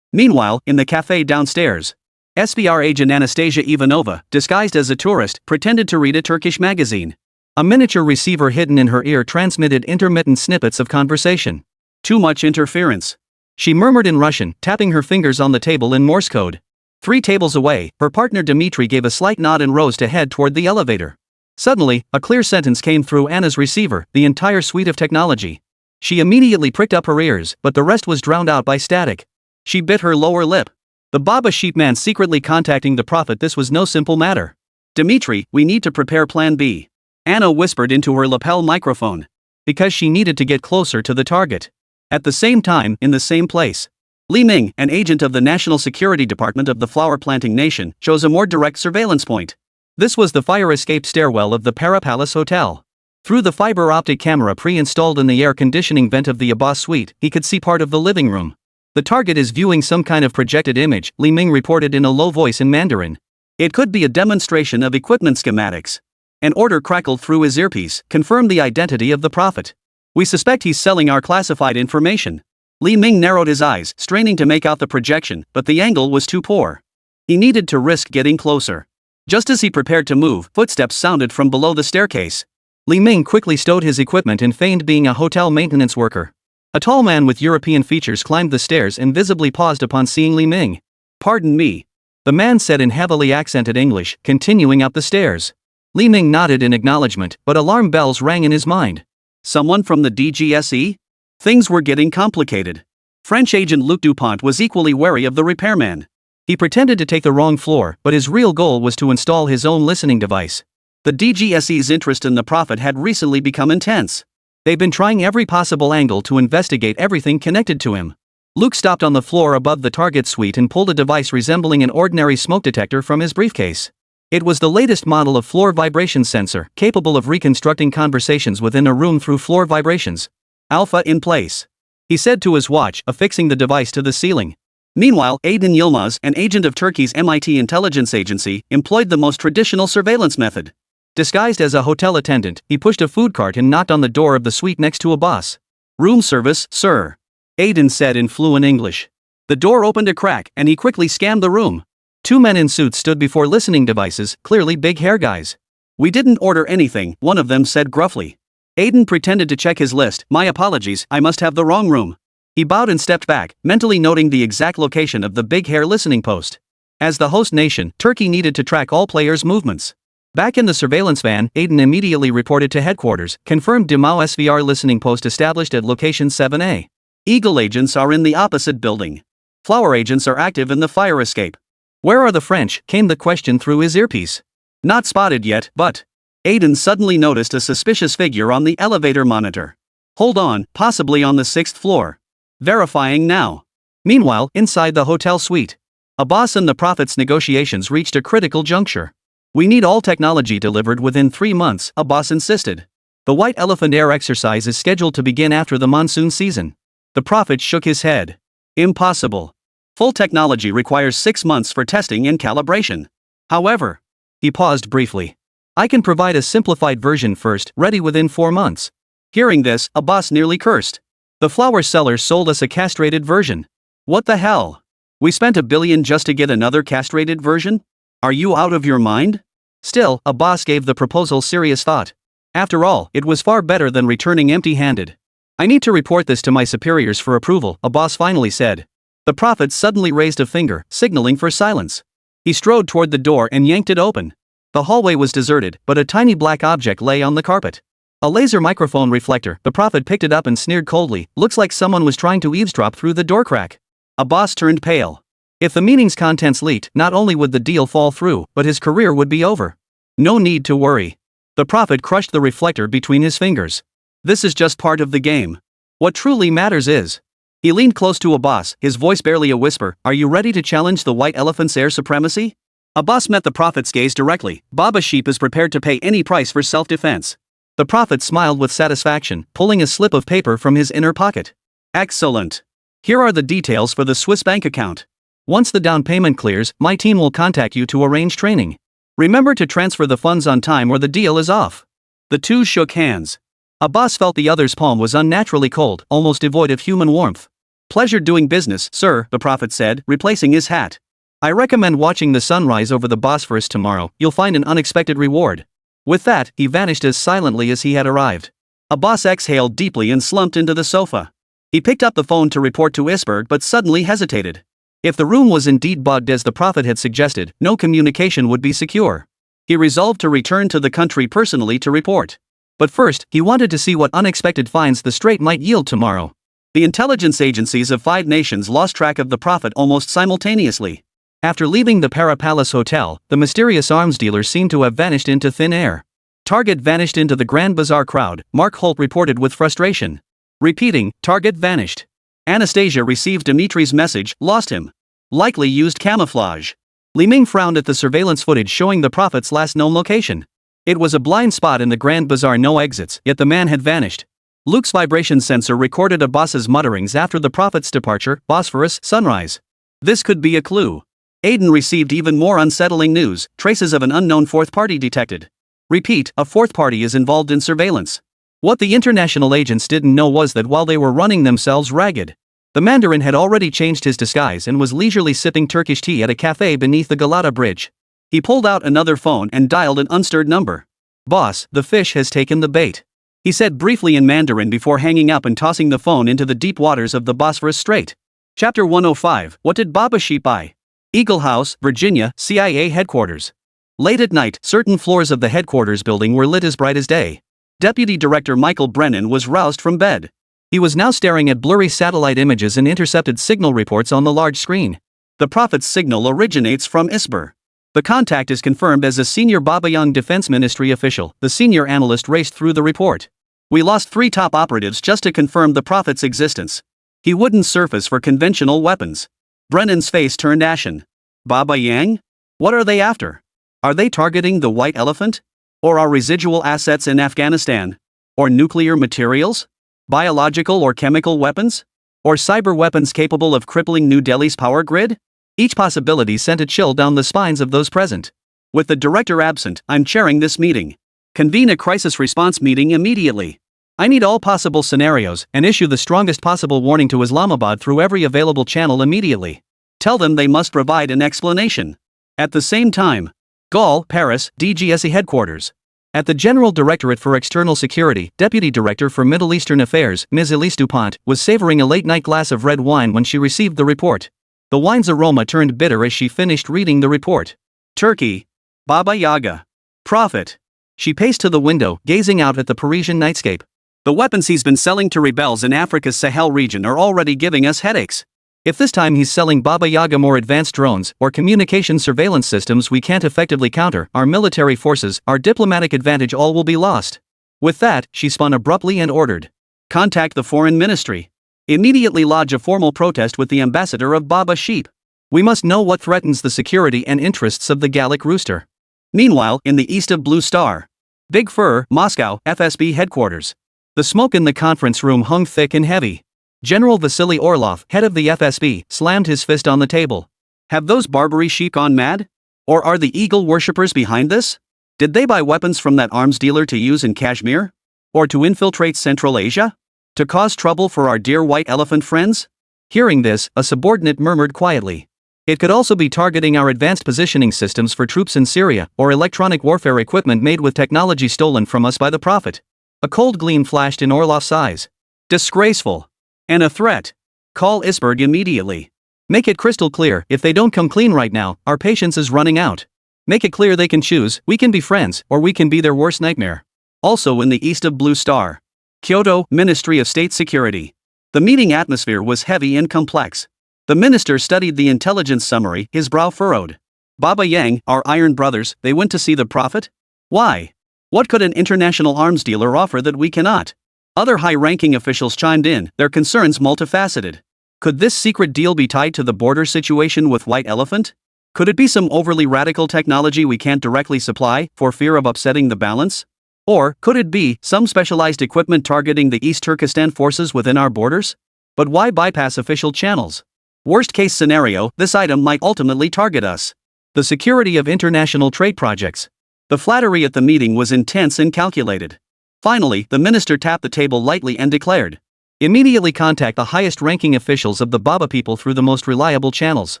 Meanwhile, in the cafe downstairs, SVR agent Anastasia Ivanova, disguised as a tourist, pretended to read a Turkish magazine. A miniature receiver hidden in her ear transmitted intermittent snippets of conversation. Too much interference. She murmured in Russian, tapping her fingers on the table in Morse code. 3 tables away, her partner Dmitri gave a slight nod and rose to head toward the elevator. Suddenly, a clear sentence came through Anna's receiver, the entire suite of technology. She immediately pricked up her ears, but the rest was drowned out by static. She bit her lower lip. The Baba Sheep man secretly contacting the Prophet. This was no simple matter. Dmitri, we need to prepare Plan B. Anna whispered into her lapel microphone. Because she needed to get closer to the target. At the same time, in the same place, Li Ming, an agent of the National Security Department of the flower planting nation, chose a more direct surveillance point. This was the fire escape stairwell of the Parapalace Hotel. Through the fiber optic camera pre-installed in the air conditioning vent of the Abbas suite, he could see part of the living room. The target is viewing some kind of projected image, Li Ming reported in a low voice in Mandarin. It could be a demonstration of equipment schematics. An order crackled through his earpiece, confirmed the identity of the Prophet. We suspect he's selling our classified information. Li Ming narrowed his eyes, straining to make out the projection, but the angle was too poor. He needed to risk getting closer. Just as he prepared to move, footsteps sounded from below the staircase. Li Ming quickly stowed his equipment and feigned being a hotel maintenance worker. A tall man with European features climbed the stairs and visibly paused upon seeing Li Ming. Pardon me. The man said in heavily accented English, continuing up the stairs. Li Ming nodded in acknowledgement, but alarm bells rang in his mind. Someone from the DGSE? Things were getting complicated. French agent Luc Dupont was equally wary of the repairman. He pretended to take the wrong floor, but his real goal was to install his own listening device. The DGSE's interest in the Prophet had recently become intense. They've been trying every possible angle to investigate everything connected to him. Luke stopped on the floor above the target suite and pulled a device resembling an ordinary smoke detector from his briefcase. It was the latest model of floor vibration sensor, capable of reconstructing conversations within a room through floor vibrations. Alpha in place, he said to his watch, affixing the device to the ceiling. Meanwhile, Aydin Yilmaz, an agent of Turkey's MIT intelligence agency, employed the most traditional surveillance method. Disguised as a hotel attendant, he pushed a food cart and knocked on the door of the suite next to Abbas. Room service, sir. Aydin said in fluent English. The door opened a crack, and he quickly scanned the room. 2 men in suits stood before listening devices, clearly big hair guys. We didn't order anything, one of them said gruffly. Aydin pretended to check his list. My apologies, I must have the wrong room. He bowed and stepped back, mentally noting the exact location of the big hair listening post. As the host nation, Turkey needed to track all players' movements. Back in the surveillance van, Aydin immediately reported to headquarters, confirmed Dimao SVR listening post established at location 7A. Eagle agents are in the opposite building. Flower agents are active in the fire escape. Where are the French? Came the question through his earpiece. Not spotted yet, but Aydin suddenly noticed a suspicious figure on the elevator monitor. Hold on, possibly on the 6th floor. Verifying now. Meanwhile, inside the hotel suite, Abbas and the Prophet's negotiations reached a critical juncture. We need all technology delivered within 3 months, Abbas insisted. The White Elephant Air exercise is scheduled to begin after the monsoon season. The prophet shook his head. Impossible. Full technology requires 6 months for testing and calibration. However, he paused briefly. I can provide a simplified version first, ready within 4 months. Hearing this, Abbas nearly cursed. The flower seller sold us a castrated version. What the hell? We spent $1 billion just to get another castrated version? Are you out of your mind? Still, Abbas gave the proposal serious thought. After all, it was far better than returning empty-handed. I need to report this to my superiors for approval, Abbas finally said. The prophet suddenly raised a finger, signaling for silence. He strode toward the door and yanked it open. The hallway was deserted, but a tiny black object lay on the carpet. A laser microphone reflector. The prophet picked it up and sneered coldly. Looks like someone was trying to eavesdrop through the door crack. Abbas turned pale. If the meeting's contents leaked, not only would the deal fall through, but his career would be over. No need to worry. The prophet crushed the reflector between his fingers. This is just part of the game. What truly matters is. He leaned close to Abbas, his voice barely a whisper. Are you ready to challenge the White Elephant's air supremacy? Abbas met the prophet's gaze directly. Baba Sheep is prepared to pay any price for self-defense. The prophet smiled with satisfaction, pulling a slip of paper from his inner pocket. Excellent. Here are the details for the Swiss bank account. Once the down payment clears, my team will contact you to arrange training. Remember to transfer the funds on time or the deal is off. The two shook hands. Abbas felt the other's palm was unnaturally cold, almost devoid of human warmth. Pleasure doing business, sir, the prophet said, replacing his hat. I recommend watching the sunrise over the Bosphorus tomorrow. You'll find an unexpected reward. With that, he vanished as silently as he had arrived. Abbas exhaled deeply and slumped into the sofa. He picked up the phone to report to Isberg but suddenly hesitated. If the room was indeed bugged as the prophet had suggested, no communication would be secure. He resolved to return to the country personally to report. But first, he wanted to see what unexpected finds the strait might yield tomorrow. The intelligence agencies of 5 nations lost track of the prophet almost simultaneously. After leaving the Para Palace Hotel, the mysterious arms dealer seemed to have vanished into thin air. Target vanished into the Grand Bazaar crowd, Mark Holt reported with frustration. Repeating, Target vanished. Anastasia received Dimitri's message, lost him. Likely used camouflage. Li Ming frowned at the surveillance footage showing the prophet's last known location. It was a blind spot in the Grand Bazaar, no exits, yet the man had vanished. Luke's vibration sensor recorded Abbas's mutterings after the prophet's departure, Bosphorus, sunrise. This could be a clue. Aiden received even more unsettling news, traces of an unknown fourth party detected. Repeat, a fourth party is involved in surveillance. What the international agents didn't know was that while they were running themselves ragged, the Mandarin had already changed his disguise and was leisurely sipping Turkish tea at a cafe beneath the Galata Bridge. He pulled out another phone and dialed an unstirred number. Boss, the fish has taken the bait. He said briefly in Mandarin before hanging up and tossing the phone into the deep waters of the Bosphorus Strait. Chapter 105, What did Baba Sheep buy? Eagle House, Virginia, CIA headquarters. Late at night, certain floors of the headquarters building were lit as bright as day. Deputy Director Michael Brennan was roused from bed. He was now staring at blurry satellite images and intercepted signal reports on the large screen. The prophet's signal originates from ISBR. The contact is confirmed as a senior Babayang Defense Ministry official. The senior analyst raced through the report. We lost 3 top operatives just to confirm the prophet's existence. He wouldn't surface for conventional weapons. Brennan's face turned ashen. Baba Yang? What are they after? Are they targeting the White Elephant? Or our residual assets in Afghanistan? Or nuclear materials? Biological or chemical weapons? Or cyber weapons capable of crippling New Delhi's power grid? Each possibility sent a chill down the spines of those present. With the director absent, I'm chairing this meeting. Convene a crisis response meeting immediately. I need all possible scenarios and issue the strongest possible warning to Islamabad through every available channel immediately. Tell them they must provide an explanation. At the same time, Gaul, Paris, DGSE headquarters. At the General Directorate for External Security, Deputy Director for Middle Eastern Affairs, Ms. Elise Dupont, was savoring a late-night glass of red wine when she received the report. The wine's aroma turned bitter as she finished reading the report. Turkey. Baba Yaga. Prophet. She paced to the window, gazing out at the Parisian nightscape. The weapons he's been selling to rebels in Africa's Sahel region are already giving us headaches. If this time he's selling Baba Yaga more advanced drones or communication surveillance systems we can't effectively counter our military forces, our diplomatic advantage, all will be lost. With that, she spun abruptly and ordered. Contact the Foreign Ministry. Immediately lodge a formal protest with the ambassador of Baba Sheep. We must know what threatens the security and interests of the Gallic Rooster. Meanwhile, in the east of Blue Star. Big Fur, Moscow, FSB headquarters. The smoke in the conference room hung thick and heavy. General Vasily Orlov, head of the FSB, slammed his fist on the table. Have those Barbary sheep gone mad? Or are the eagle worshippers behind this? Did they buy weapons from that arms dealer to use in Kashmir? Or to infiltrate Central Asia? To cause trouble for our dear white elephant friends? Hearing this, a subordinate murmured quietly. It could also be targeting our advanced positioning systems for troops in Syria, or electronic warfare equipment made with technology stolen from us by the Prophet. A cold gleam flashed in Orlov's eyes. Disgraceful. And a threat. Call Isberg immediately. Make it crystal clear, if they don't come clean right now, our patience is running out. Make it clear they can choose, we can be friends, or we can be their worst nightmare. Also in the east of Blue Star. Kyoto, Ministry of State Security. The meeting atmosphere was heavy and complex. The minister studied the intelligence summary, his brow furrowed. Baba Yang, our iron brothers, they went to see the Prophet? Why? What could an international arms dealer offer that we cannot? Other high-ranking officials chimed in, their concerns multifaceted. Could this secret deal be tied to the border situation with White Elephant? Could it be some overly radical technology we can't directly supply, for fear of upsetting the balance? Or, could it be, some specialized equipment targeting the East Turkestan forces within our borders? But why bypass official channels? Worst-case scenario, this item might ultimately target us. The security of international trade projects. The flattery at the meeting was intense and calculated. Finally, the minister tapped the table lightly and declared, immediately contact the highest-ranking officials of the Baba people through the most reliable channels.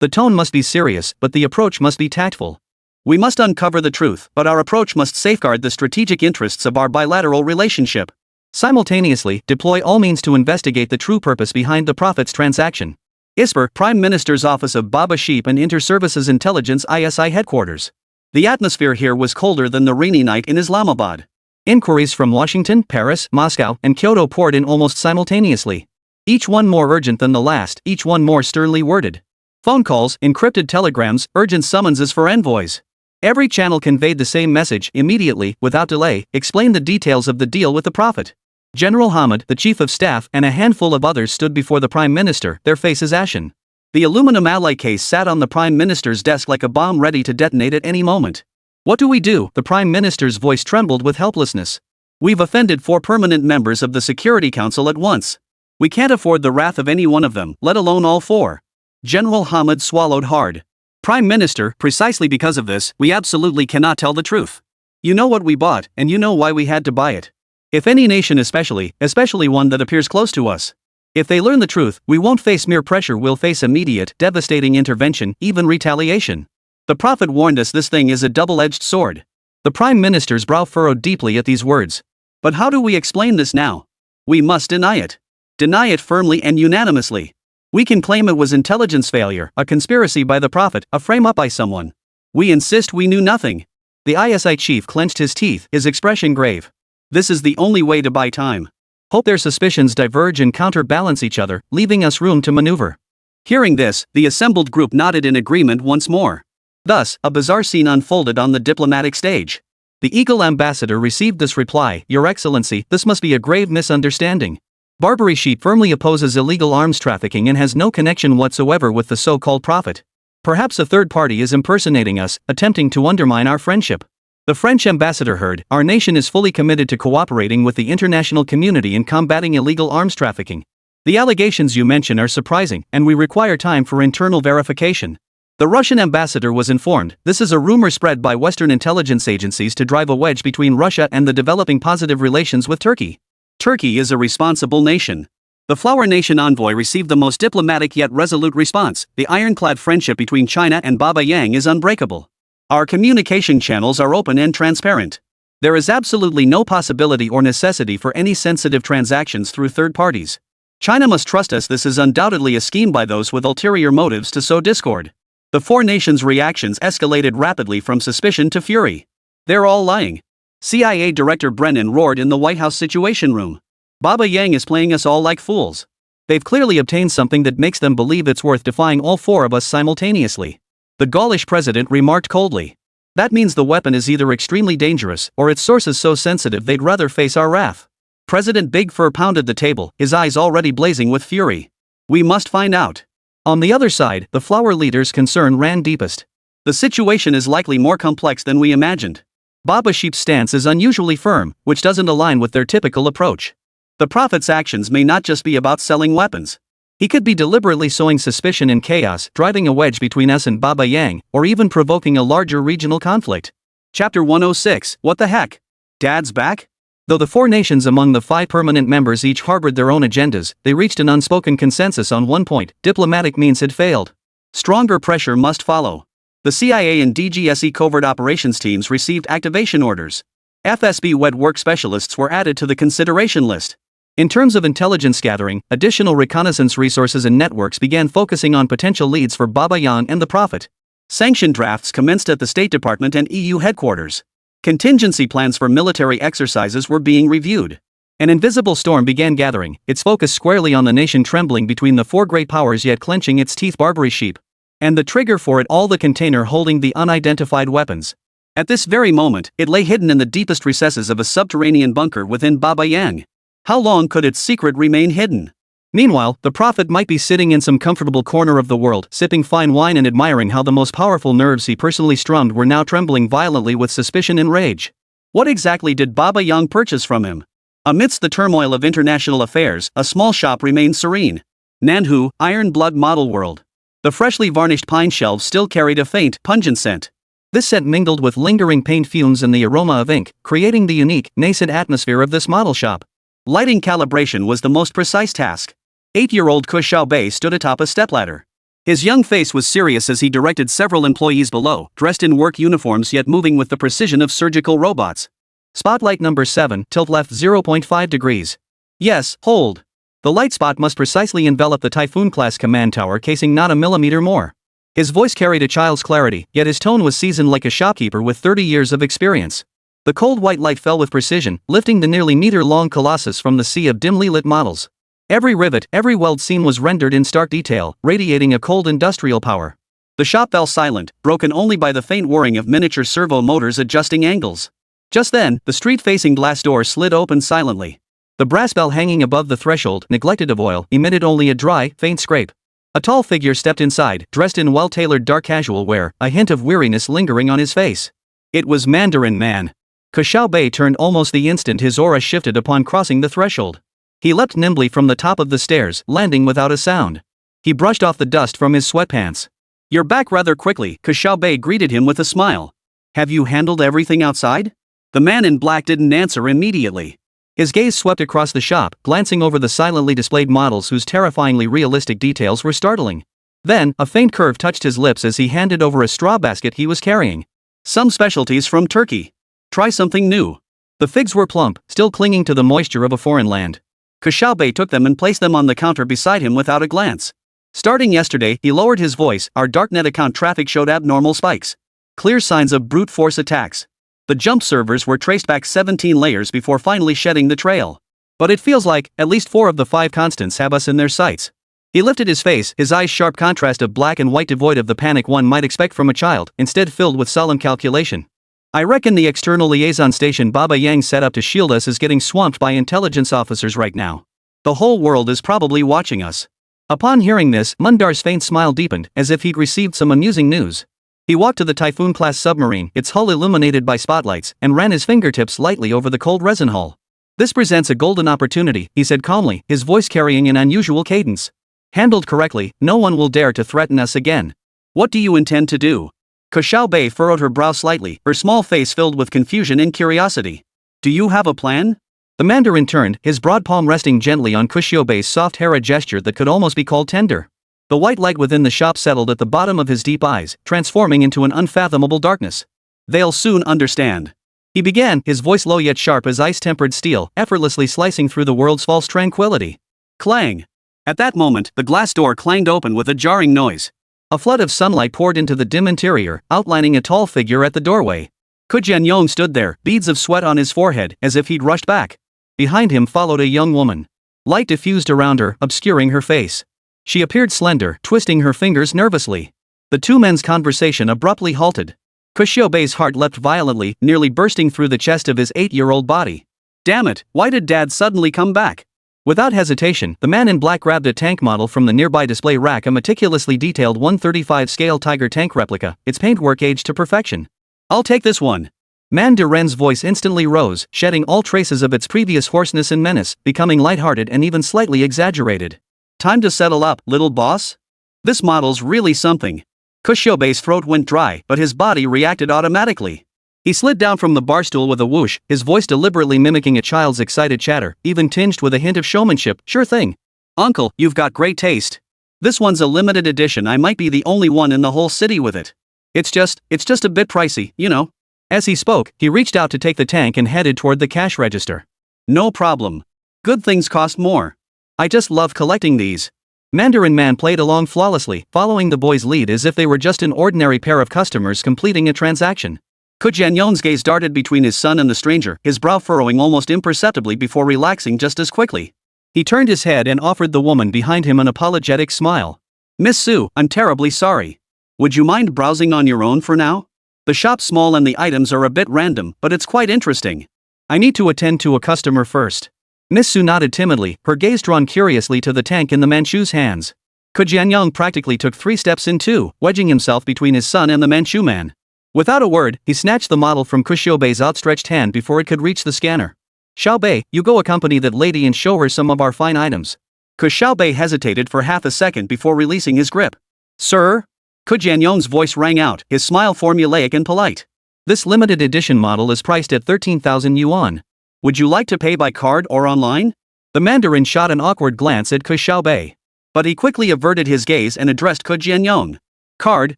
The tone must be serious, but the approach must be tactful. We must uncover the truth, but our approach must safeguard the strategic interests of our bilateral relationship. Simultaneously, deploy all means to investigate the true purpose behind the Prophet's transaction. ISPER, Prime Minister's Office of Baba Sheep and Inter-Services Intelligence ISI Headquarters. The atmosphere here was colder than the rainy night in Islamabad. Inquiries from Washington, Paris, Moscow, and Kyoto poured in almost simultaneously. Each one more urgent than the last, each one more sternly worded. Phone calls, encrypted telegrams, urgent summonses for envoys. Every channel conveyed the same message, immediately, without delay, explain the details of the deal with the Prophet. General Hamid, the chief of staff, and a handful of others stood before the Prime Minister, their faces ashen. The aluminum alloy case sat on the Prime Minister's desk like a bomb ready to detonate at any moment. What do we do? The Prime Minister's voice trembled with helplessness. We've offended 4 permanent members of the Security Council at once. We can't afford the wrath of any one of them, let alone all 4. General Hamid swallowed hard. Prime Minister, precisely because of this, we absolutely cannot tell the truth. You know what we bought, and you know why we had to buy it. If any nation especially one that appears close to us. If they learn the truth, we won't face mere pressure, we'll face immediate, devastating intervention, even retaliation. The Prophet warned us this thing is a double-edged sword. The Prime Minister's brow furrowed deeply at these words. But how do we explain this now? We must deny it. Deny it firmly and unanimously. We can claim it was intelligence failure, a conspiracy by the Prophet, a frame-up by someone. We insist we knew nothing. The ISI chief clenched his teeth, his expression grave. This is the only way to buy time. Hope their suspicions diverge and counterbalance each other, leaving us room to maneuver. Hearing this, the assembled group nodded in agreement once more. Thus, a bizarre scene unfolded on the diplomatic stage. The Eagle ambassador received this reply, Your Excellency, this must be a grave misunderstanding. Barbary sheep firmly opposes illegal arms trafficking and has no connection whatsoever with the so-called Prophet. Perhaps a third party is impersonating us, attempting to undermine our friendship. The French ambassador heard, Our nation is fully committed to cooperating with the international community in combating illegal arms trafficking. The allegations you mention are surprising, and we require time for internal verification. The Russian ambassador was informed, this is a rumor spread by Western intelligence agencies to drive a wedge between Russia and the developing positive relations with Turkey. Turkey is a responsible nation. The Flower Nation envoy received the most diplomatic yet resolute response, the ironclad friendship between China and Baba Yang is unbreakable. Our communication channels are open and transparent. There is absolutely no possibility or necessity for any sensitive transactions through third parties. China must trust us, this is undoubtedly a scheme by those with ulterior motives to sow discord. The 4 nations' reactions escalated rapidly from suspicion to fury. They're all lying. CIA Director Brennan roared in the White House Situation Room. Baba Yang is playing us all like fools. They've clearly obtained something that makes them believe it's worth defying all 4 of us simultaneously. The Gaulish president remarked coldly. That means the weapon is either extremely dangerous, or its sources so sensitive they'd rather face our wrath. President Big Fur pounded the table, his eyes already blazing with fury. We must find out. On the other side, the flower leader's concern ran deepest. The situation is likely more complex than we imagined. Baba Sheep's stance is unusually firm, which doesn't align with their typical approach. The prophet's actions may not just be about selling weapons. He could be deliberately sowing suspicion and chaos, driving a wedge between us and Baba Yang, or even provoking a larger regional conflict. Chapter 106, What the heck? Dad's back? Though the 4 nations among the 5 permanent members each harbored their own agendas, they reached an unspoken consensus on one point: diplomatic means had failed. Stronger pressure must follow. The CIA and DGSE covert operations teams received activation orders. FSB wed work specialists were added to the consideration list. In terms of intelligence gathering, additional reconnaissance resources and networks began focusing on potential leads for Baba Yang and the Prophet. Sanction drafts commenced at the State Department and EU headquarters. Contingency plans for military exercises were being reviewed. An invisible storm began gathering, its focus squarely on the nation trembling between the 4 great powers yet clenching its teeth. Barbary sheep. And the trigger for it all, the container holding the unidentified weapons. At this very moment, it lay hidden in the deepest recesses of a subterranean bunker within Baba Yang. How long could its secret remain hidden? Meanwhile, the Prophet might be sitting in some comfortable corner of the world, sipping fine wine and admiring how the most powerful nerves he personally strummed were now trembling violently with suspicion and rage. What exactly did Baba Yang purchase from him? Amidst the turmoil of international affairs, a small shop remained serene. Nanhu, Iron Blood Model World. The freshly varnished pine shelves still carried a faint, pungent scent. This scent mingled with lingering paint fumes and the aroma of ink, creating the unique, nascent atmosphere of this model shop. Lighting calibration was the most precise task. 8-year-old Ke Xiaobei stood atop a stepladder. His young face was serious as he directed several employees below, dressed in work uniforms yet moving with the precision of surgical robots. Spotlight number 7, tilt left 0.5 degrees. Yes, hold. The light spot must precisely envelop the Typhoon-class command tower casing, not a millimeter more. His voice carried a child's clarity, yet his tone was seasoned like a shopkeeper with 30 years of experience. The cold white light fell with precision, lifting the nearly meter-long colossus from the sea of dimly lit models. Every rivet, every weld seam was rendered in stark detail, radiating a cold industrial power. The shop fell silent, broken only by the faint whirring of miniature servo motors adjusting angles. Just then, the street-facing glass door slid open silently. The brass bell hanging above the threshold, neglected of oil, emitted only a dry, faint scrape. A tall figure stepped inside, dressed in well-tailored dark casual wear, a hint of weariness lingering on his face. It was Mandarin Man. Ke Xiaobei turned almost the instant his aura shifted upon crossing the threshold. He leapt nimbly from the top of the stairs, landing without a sound. He brushed off the dust from his sweatpants. "You're back rather quickly," Ke Xiaobei greeted him with a smile. "Have you handled everything outside?" The man in black didn't answer immediately. His gaze swept across the shop, glancing over the silently displayed models whose terrifyingly realistic details were startling. Then, a faint curve touched his lips as he handed over a straw basket he was carrying. "Some specialties from Turkey. Try something new." The figs were plump, still clinging to the moisture of a foreign land. Ke Xiaobei took them and placed them on the counter beside him without a glance. "Starting yesterday," he lowered his voice, "our darknet account traffic showed abnormal spikes. Clear signs of brute force attacks. The jump servers were traced back 17 layers before finally shedding the trail. But it feels like, at least 4 of the 5 constants have us in their sights." He lifted his face, his eyes sharp contrast of black and white devoid of the panic one might expect from a child, instead filled with solemn calculation. "I reckon the external liaison station Baba Yang set up to shield us is getting swamped by intelligence officers right now. The whole world is probably watching us." Upon hearing this, Mundar's faint smile deepened, as if he'd received some amusing news. He walked to the Typhoon-class submarine, its hull illuminated by spotlights, and ran his fingertips lightly over the cold resin hull. "This presents a golden opportunity," he said calmly, his voice carrying an unusual cadence. "Handled correctly, no one will dare to threaten us again. What do you intend to do?" Ke Xiaobei furrowed her brow slightly, her small face filled with confusion and curiosity. "Do you have a plan?" The Mandarin turned, his broad palm resting gently on Ke Xiaobei's soft hair, a gesture that could almost be called tender. The white light within the shop settled at the bottom of his deep eyes, transforming into an unfathomable darkness. "They'll soon understand," he began, his voice low yet sharp as ice-tempered steel, effortlessly slicing through the world's false tranquility. Clang! At that moment, the glass door clanged open with a jarring noise. A flood of sunlight poured into the dim interior, outlining a tall figure at the doorway. Jianyong stood there, beads of sweat on his forehead, as if he'd rushed back. Behind him followed a young woman. Light diffused around her, obscuring her face. She appeared slender, twisting her fingers nervously. The 2 men's conversation abruptly halted. Ke Xiaobei's heart leapt violently, nearly bursting through the chest of his 8-year-old body. Damn it, why did Dad suddenly come back? Without hesitation, the man in black grabbed a tank model from the nearby display rack, a meticulously detailed 1/35 scale Tiger tank replica, its paintwork aged to perfection. "I'll take this one." Mandarin's voice instantly rose, shedding all traces of its previous hoarseness and menace, becoming lighthearted and even slightly exaggerated. Time to settle up, little boss? This model's really something. Ke Xiaobei's throat went dry, but his body reacted automatically. He slid down from the barstool with a whoosh, his voice deliberately mimicking a child's excited chatter, even tinged with a hint of showmanship. Sure thing. Uncle, you've got great taste. This one's a limited edition. I might be the only one in the whole city with it. It's just a bit pricey, you know. As he spoke, he reached out to take the tank and headed toward the cash register. No problem. Good things cost more. I just love collecting these. Mandarin Man played along flawlessly, following the boy's lead as if they were just an ordinary pair of customers completing a transaction. Jianyong's gaze darted between his son and the stranger, his brow furrowing almost imperceptibly before relaxing just as quickly. He turned his head and offered the woman behind him an apologetic smile. Miss Su, I'm terribly sorry. Would you mind browsing on your own for now? The shop's small and the items are a bit random, but it's quite interesting. I need to attend to a customer first. Miss Su nodded timidly, her gaze drawn curiously to the tank in the Manchu's hands. Jianyong practically took 3 steps in 2, wedging himself between his son and the Manchu man. Without a word, he snatched the model from Ke Xiaobei's outstretched hand before it could reach the scanner. Xiaobei, you go accompany that lady and show her some of our fine items. Ke Xiaobei hesitated for half a second before releasing his grip. Sir? Jianyong's voice rang out, his smile formulaic and polite. This limited edition model is priced at 13,000 yuan. Would you like to pay by card or online? The Mandarin shot an awkward glance at Ke Xiaobei. But he quickly averted his gaze and addressed Jianyong. Card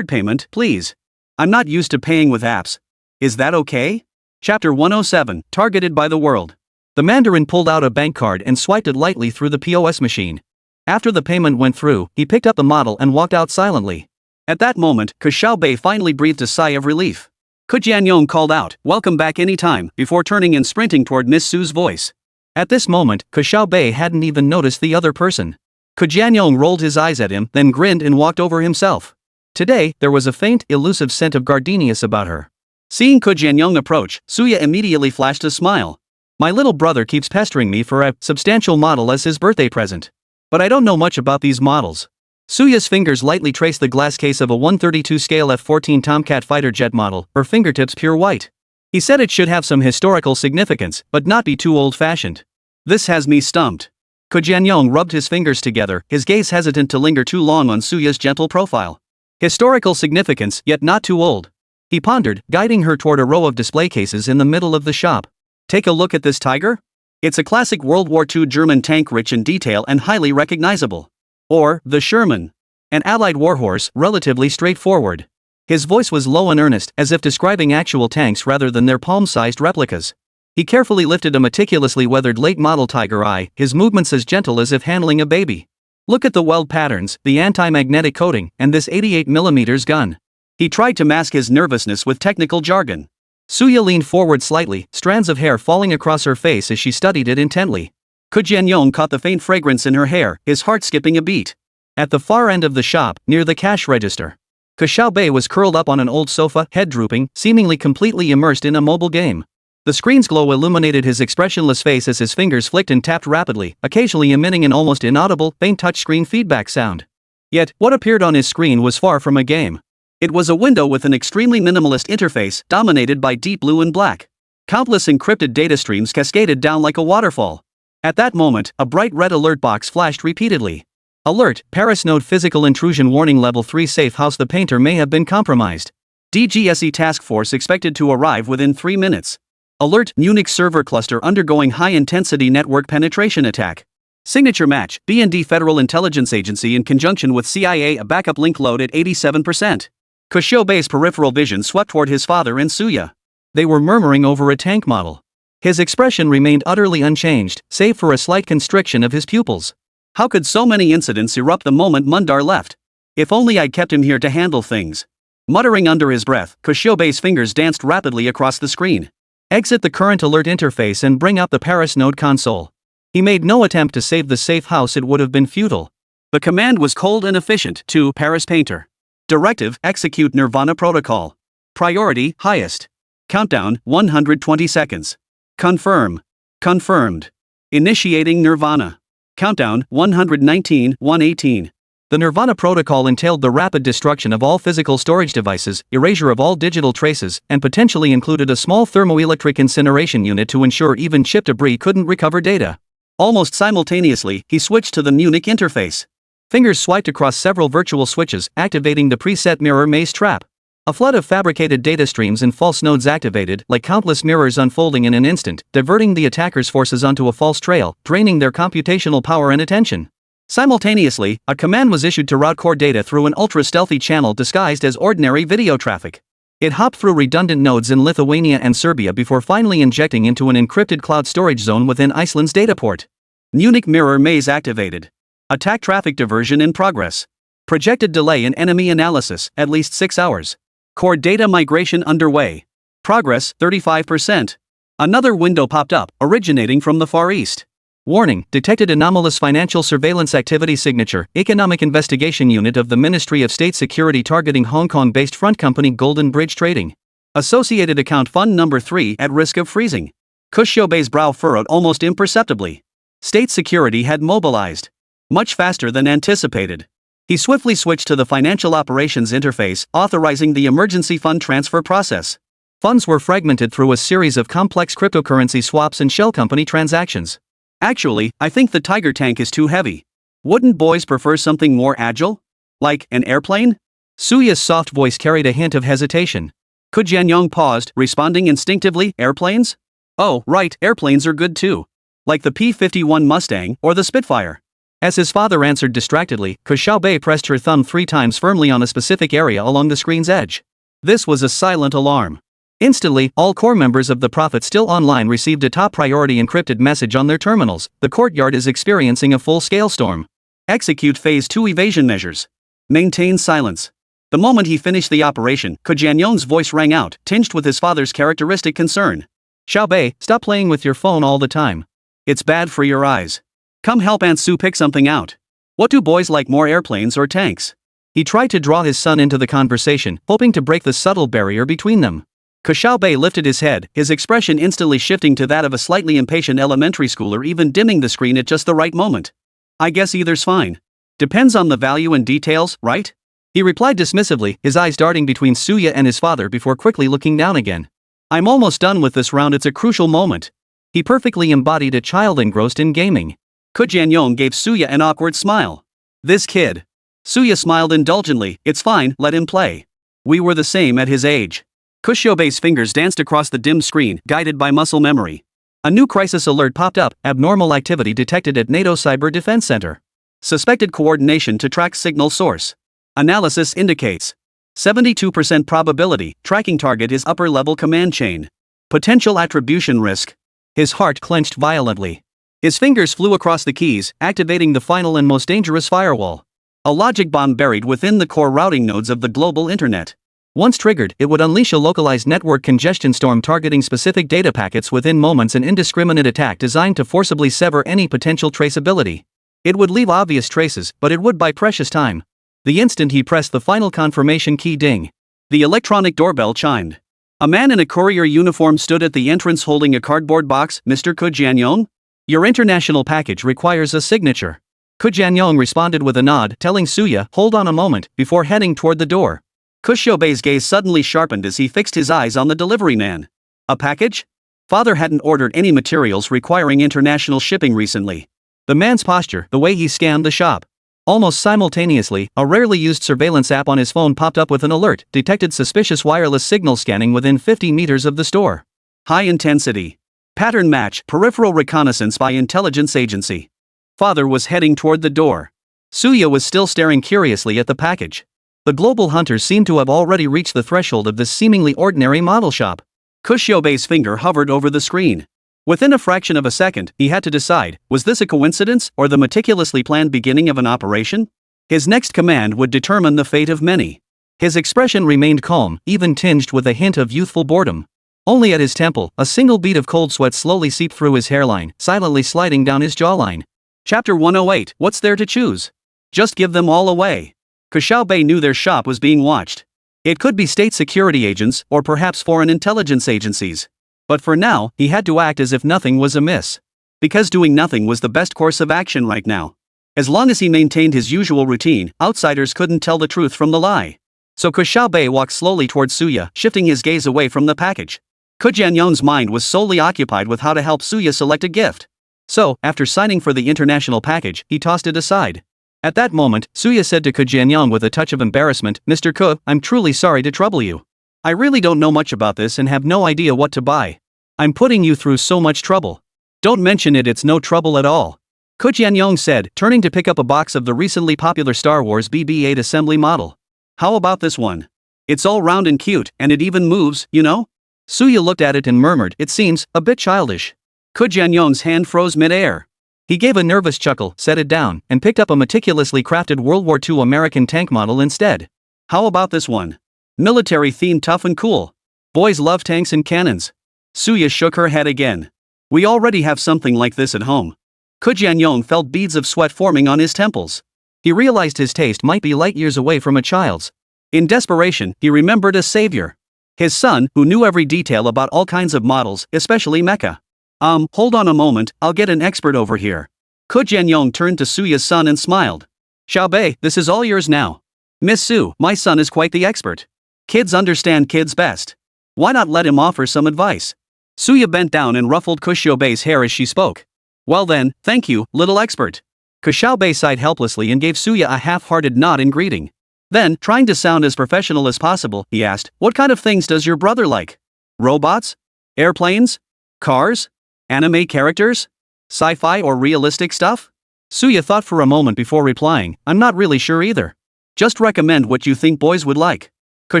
payment, please. I'm not used to paying with apps. Is that okay? Chapter 107, Targeted by the World. The Mandarin pulled out a bank card and swiped it lightly through the POS machine. After the payment went through, he picked up the model and walked out silently. At that moment, Ke Xiaobei finally breathed a sigh of relief. Jianyong called out, "Welcome back anytime," before turning and sprinting toward Miss Su's voice. At this moment, Ke Xiaobei hadn't even noticed the other person. Jianyong rolled his eyes at him, then grinned and walked over himself. Today, there was a faint, elusive scent of gardenias about her. Seeing Jianyong approach, Suya immediately flashed a smile. My little brother keeps pestering me for a substantial model as his birthday present. But I don't know much about these models. Suya's fingers lightly traced the glass case of a 132 scale F-14 Tomcat fighter jet model, her fingertips pure white. He said it should have some historical significance, but not be too old-fashioned. This has me stumped. Jianyong rubbed his fingers together, his gaze hesitant to linger too long on Suya's gentle profile. Historical significance, yet not too old. He pondered, guiding her toward a row of display cases in the middle of the shop. Take a look at this tiger? It's a classic World War II German tank rich in detail and highly recognizable. Or, the Sherman. An Allied warhorse, relatively straightforward. His voice was low and earnest, as if describing actual tanks rather than their palm-sized replicas. He carefully lifted a meticulously weathered late-model Tiger Eye, his movements as gentle as if handling a baby. Look at the weld patterns, the anti-magnetic coating, and this 88mm gun. He tried to mask his nervousness with technical jargon. Suya leaned forward slightly, strands of hair falling across her face as she studied it intently. Jianyong caught the faint fragrance in her hair, his heart skipping a beat. At the far end of the shop, near the cash register, Ke Xiaobei was curled up on an old sofa, head drooping, seemingly completely immersed in a mobile game. The screen's glow illuminated his expressionless face as his fingers flicked and tapped rapidly, occasionally emitting an almost inaudible, faint touchscreen feedback sound. Yet, what appeared on his screen was far from a game. It was a window with an extremely minimalist interface, dominated by deep blue and black. Countless encrypted data streams cascaded down like a waterfall. At that moment, a bright red alert box flashed repeatedly. Alert, Paris Node Physical Intrusion Warning Level 3 Safe House. The painter may have been compromised. DGSE Task Force expected to arrive within 3 minutes. Alert, Munich server cluster undergoing high-intensity network penetration attack. Signature match, BND Federal Intelligence Agency in conjunction with CIA. A backup link load at 87%. Ke Xiaobei's peripheral vision swept toward his father and Suya. They were murmuring over a tank model. His expression remained utterly unchanged, save for a slight constriction of his pupils. How could so many incidents erupt the moment Mundar left? If only I'd kept him here to handle things. Muttering under his breath, Ke Xiaobei's fingers danced rapidly across the screen. Exit the current alert interface and bring up the Paris Node console. He made no attempt to save the safe house. It would have been futile. The command was cold and efficient. To Paris Painter. Directive, execute Nirvana protocol. Priority, highest. Countdown, 120 seconds. Confirm. Confirmed. Initiating Nirvana. Countdown, 119, 118. The Nirvana protocol entailed the rapid destruction of all physical storage devices, erasure of all digital traces, and potentially included a small thermoelectric incineration unit to ensure even chip debris couldn't recover data. Almost simultaneously, he switched to the Munich interface. Fingers swiped across several virtual switches, activating the preset mirror maze trap. A flood of fabricated data streams and false nodes activated, like countless mirrors unfolding in an instant, diverting the attacker's forces onto a false trail, draining their computational power and attention. Simultaneously, a command was issued to route core data through an ultra-stealthy channel disguised as ordinary video traffic. It hopped through redundant nodes in Lithuania and Serbia before finally injecting into an encrypted cloud storage zone within Iceland's dataport. Munich mirror maze activated. Attack traffic diversion in progress. Projected delay in enemy analysis, at least 6 hours. Core data migration underway. Progress, 35%. Another window popped up, originating from the Far East. Warning, detected anomalous financial surveillance activity signature, Economic Investigation Unit of the Ministry of State Security targeting Hong Kong-based front company Golden Bridge Trading. Associated account fund number 3 at risk of freezing. Ke Xiaobei's brow furrowed almost imperceptibly. State security had mobilized. Much faster than anticipated. He swiftly switched to the financial operations interface, authorizing the emergency fund transfer process. Funds were fragmented through a series of complex cryptocurrency swaps and shell company transactions. Actually, I think the Tiger tank is too heavy. Wouldn't boys prefer something more agile? Like an airplane? Suya's soft voice carried a hint of hesitation. Jianyong paused, responding instinctively, airplanes? Oh, right, airplanes are good too. Like the P-51 Mustang or the Spitfire. As his father answered distractedly, Ke Xiaobei pressed her thumb 3 times firmly on a specific area along the screen's edge. This was a silent alarm. Instantly, all core members of the Prophet still online received a top priority encrypted message on their terminals. The courtyard is experiencing a full-scale storm. Execute Phase 2 evasion measures. Maintain silence. The moment he finished the operation, Jianyong's voice rang out, tinged with his father's characteristic concern. Xiaobei, stop playing with your phone all the time. It's bad for your eyes. Come help Aunt Sue pick something out. What do boys like, more airplanes or tanks? He tried to draw his son into the conversation, hoping to break the subtle barrier between them. Ke Xiaobei lifted his head, his expression instantly shifting to that of a slightly impatient elementary schooler, even dimming the screen at just the right moment. I guess either's fine. Depends on the value and details, right? He replied dismissively, his eyes darting between Suya and his father before quickly looking down again. I'm almost done with this round, it's a crucial moment. He perfectly embodied a child engrossed in gaming. Jianyong gave Suya an awkward smile. This kid. Suya smiled indulgently, it's fine, let him play. We were the same at his age. Ke Xiaobei's fingers danced across the dim screen, guided by muscle memory. A new crisis alert popped up, abnormal activity detected at NATO Cyber Defense Center. Suspected coordination to track signal source. Analysis indicates 72% probability, tracking target is upper-level command chain. Potential attribution risk. His heart clenched violently. His fingers flew across the keys, activating the final and most dangerous firewall. A logic bomb buried within the core routing nodes of the global internet. Once triggered, it would unleash a localized network congestion storm targeting specific data packets within moments, an indiscriminate attack designed to forcibly sever any potential traceability. It would leave obvious traces, but it would buy precious time. The instant he pressed the final confirmation key, ding. The electronic doorbell chimed. A man in a courier uniform stood at the entrance holding a cardboard box. Mr. Jianyong? Your international package requires a signature. Jianyong responded with a nod, telling Suya, hold on a moment, before heading toward the door. Ke Xiaobei's gaze suddenly sharpened as he fixed his eyes on the delivery man. A package? Father hadn't ordered any materials requiring international shipping recently. The man's posture, the way he scanned the shop. Almost simultaneously, a rarely used surveillance app on his phone popped up with an alert, detected suspicious wireless signal scanning within 50 meters of the store. High intensity. Pattern match, peripheral reconnaissance by intelligence agency. Father was heading toward the door. Suya was still staring curiously at the package. The global hunters seemed to have already reached the threshold of this seemingly ordinary model shop. Ke Xiaobei's finger hovered over the screen. Within a fraction of a second, he had to decide, was this a coincidence or the meticulously planned beginning of an operation? His next command would determine the fate of many. His expression remained calm, even tinged with a hint of youthful boredom. Only at his temple, a single bead of cold sweat slowly seeped through his hairline, silently sliding down his jawline. Chapter 108, what's there to choose? Just give them all away. Ke Xiaobei knew their shop was being watched. It could be state security agents or perhaps foreign intelligence agencies. But for now, he had to act as if nothing was amiss. Because doing nothing was the best course of action right now. As long as he maintained his usual routine, outsiders couldn't tell the truth from the lie. So Ke Xiaobei walked slowly towards Suya, shifting his gaze away from the package. Jianyong's mind was solely occupied with how to help Suya select a gift. So, after signing for the international package, he tossed it aside. At that moment, Suya said to Jianyong with a touch of embarrassment, "Mr. Ke, I'm truly sorry to trouble you. I really don't know much about this and have no idea what to buy. I'm putting you through so much trouble." "Don't mention it, it's no trouble at all," Jianyong said, turning to pick up a box of the recently popular Star Wars BB-8 assembly model. "How about this one? It's all round and cute, and it even moves, you know?" Suya looked at it and murmured, "It seems a bit childish." Jianyong's hand froze mid-air. He gave a nervous chuckle, set it down, and picked up a meticulously crafted World War II American tank model instead. "How about this one? Military-themed, tough and cool. Boys love tanks and cannons." Suya shook her head again. "We already have something like this at home." Jianyong felt beads of sweat forming on his temples. He realized his taste might be light years away from a child's. In desperation, he remembered a savior. His son, who knew every detail about all kinds of models, especially mecha. Hold on a moment, I'll get an expert over here." Jianyong turned to Suya's son and smiled. "Xiaobei, this is all yours now. Miss Su, my son is quite the expert. Kids understand kids best. Why not let him offer some advice?" Suya bent down and ruffled Ke Xiaobei's hair as she spoke. "Well then, thank you, little expert." Ke Xiaobei sighed helplessly and gave Suya a half-hearted nod in greeting. Then, trying to sound as professional as possible, he asked, "What kind of things does your brother like? Robots? Airplanes? Cars? Anime characters? Sci-fi or realistic stuff?" Suya thought for a moment before replying, "I'm not really sure either. Just recommend what you think boys would like." Ke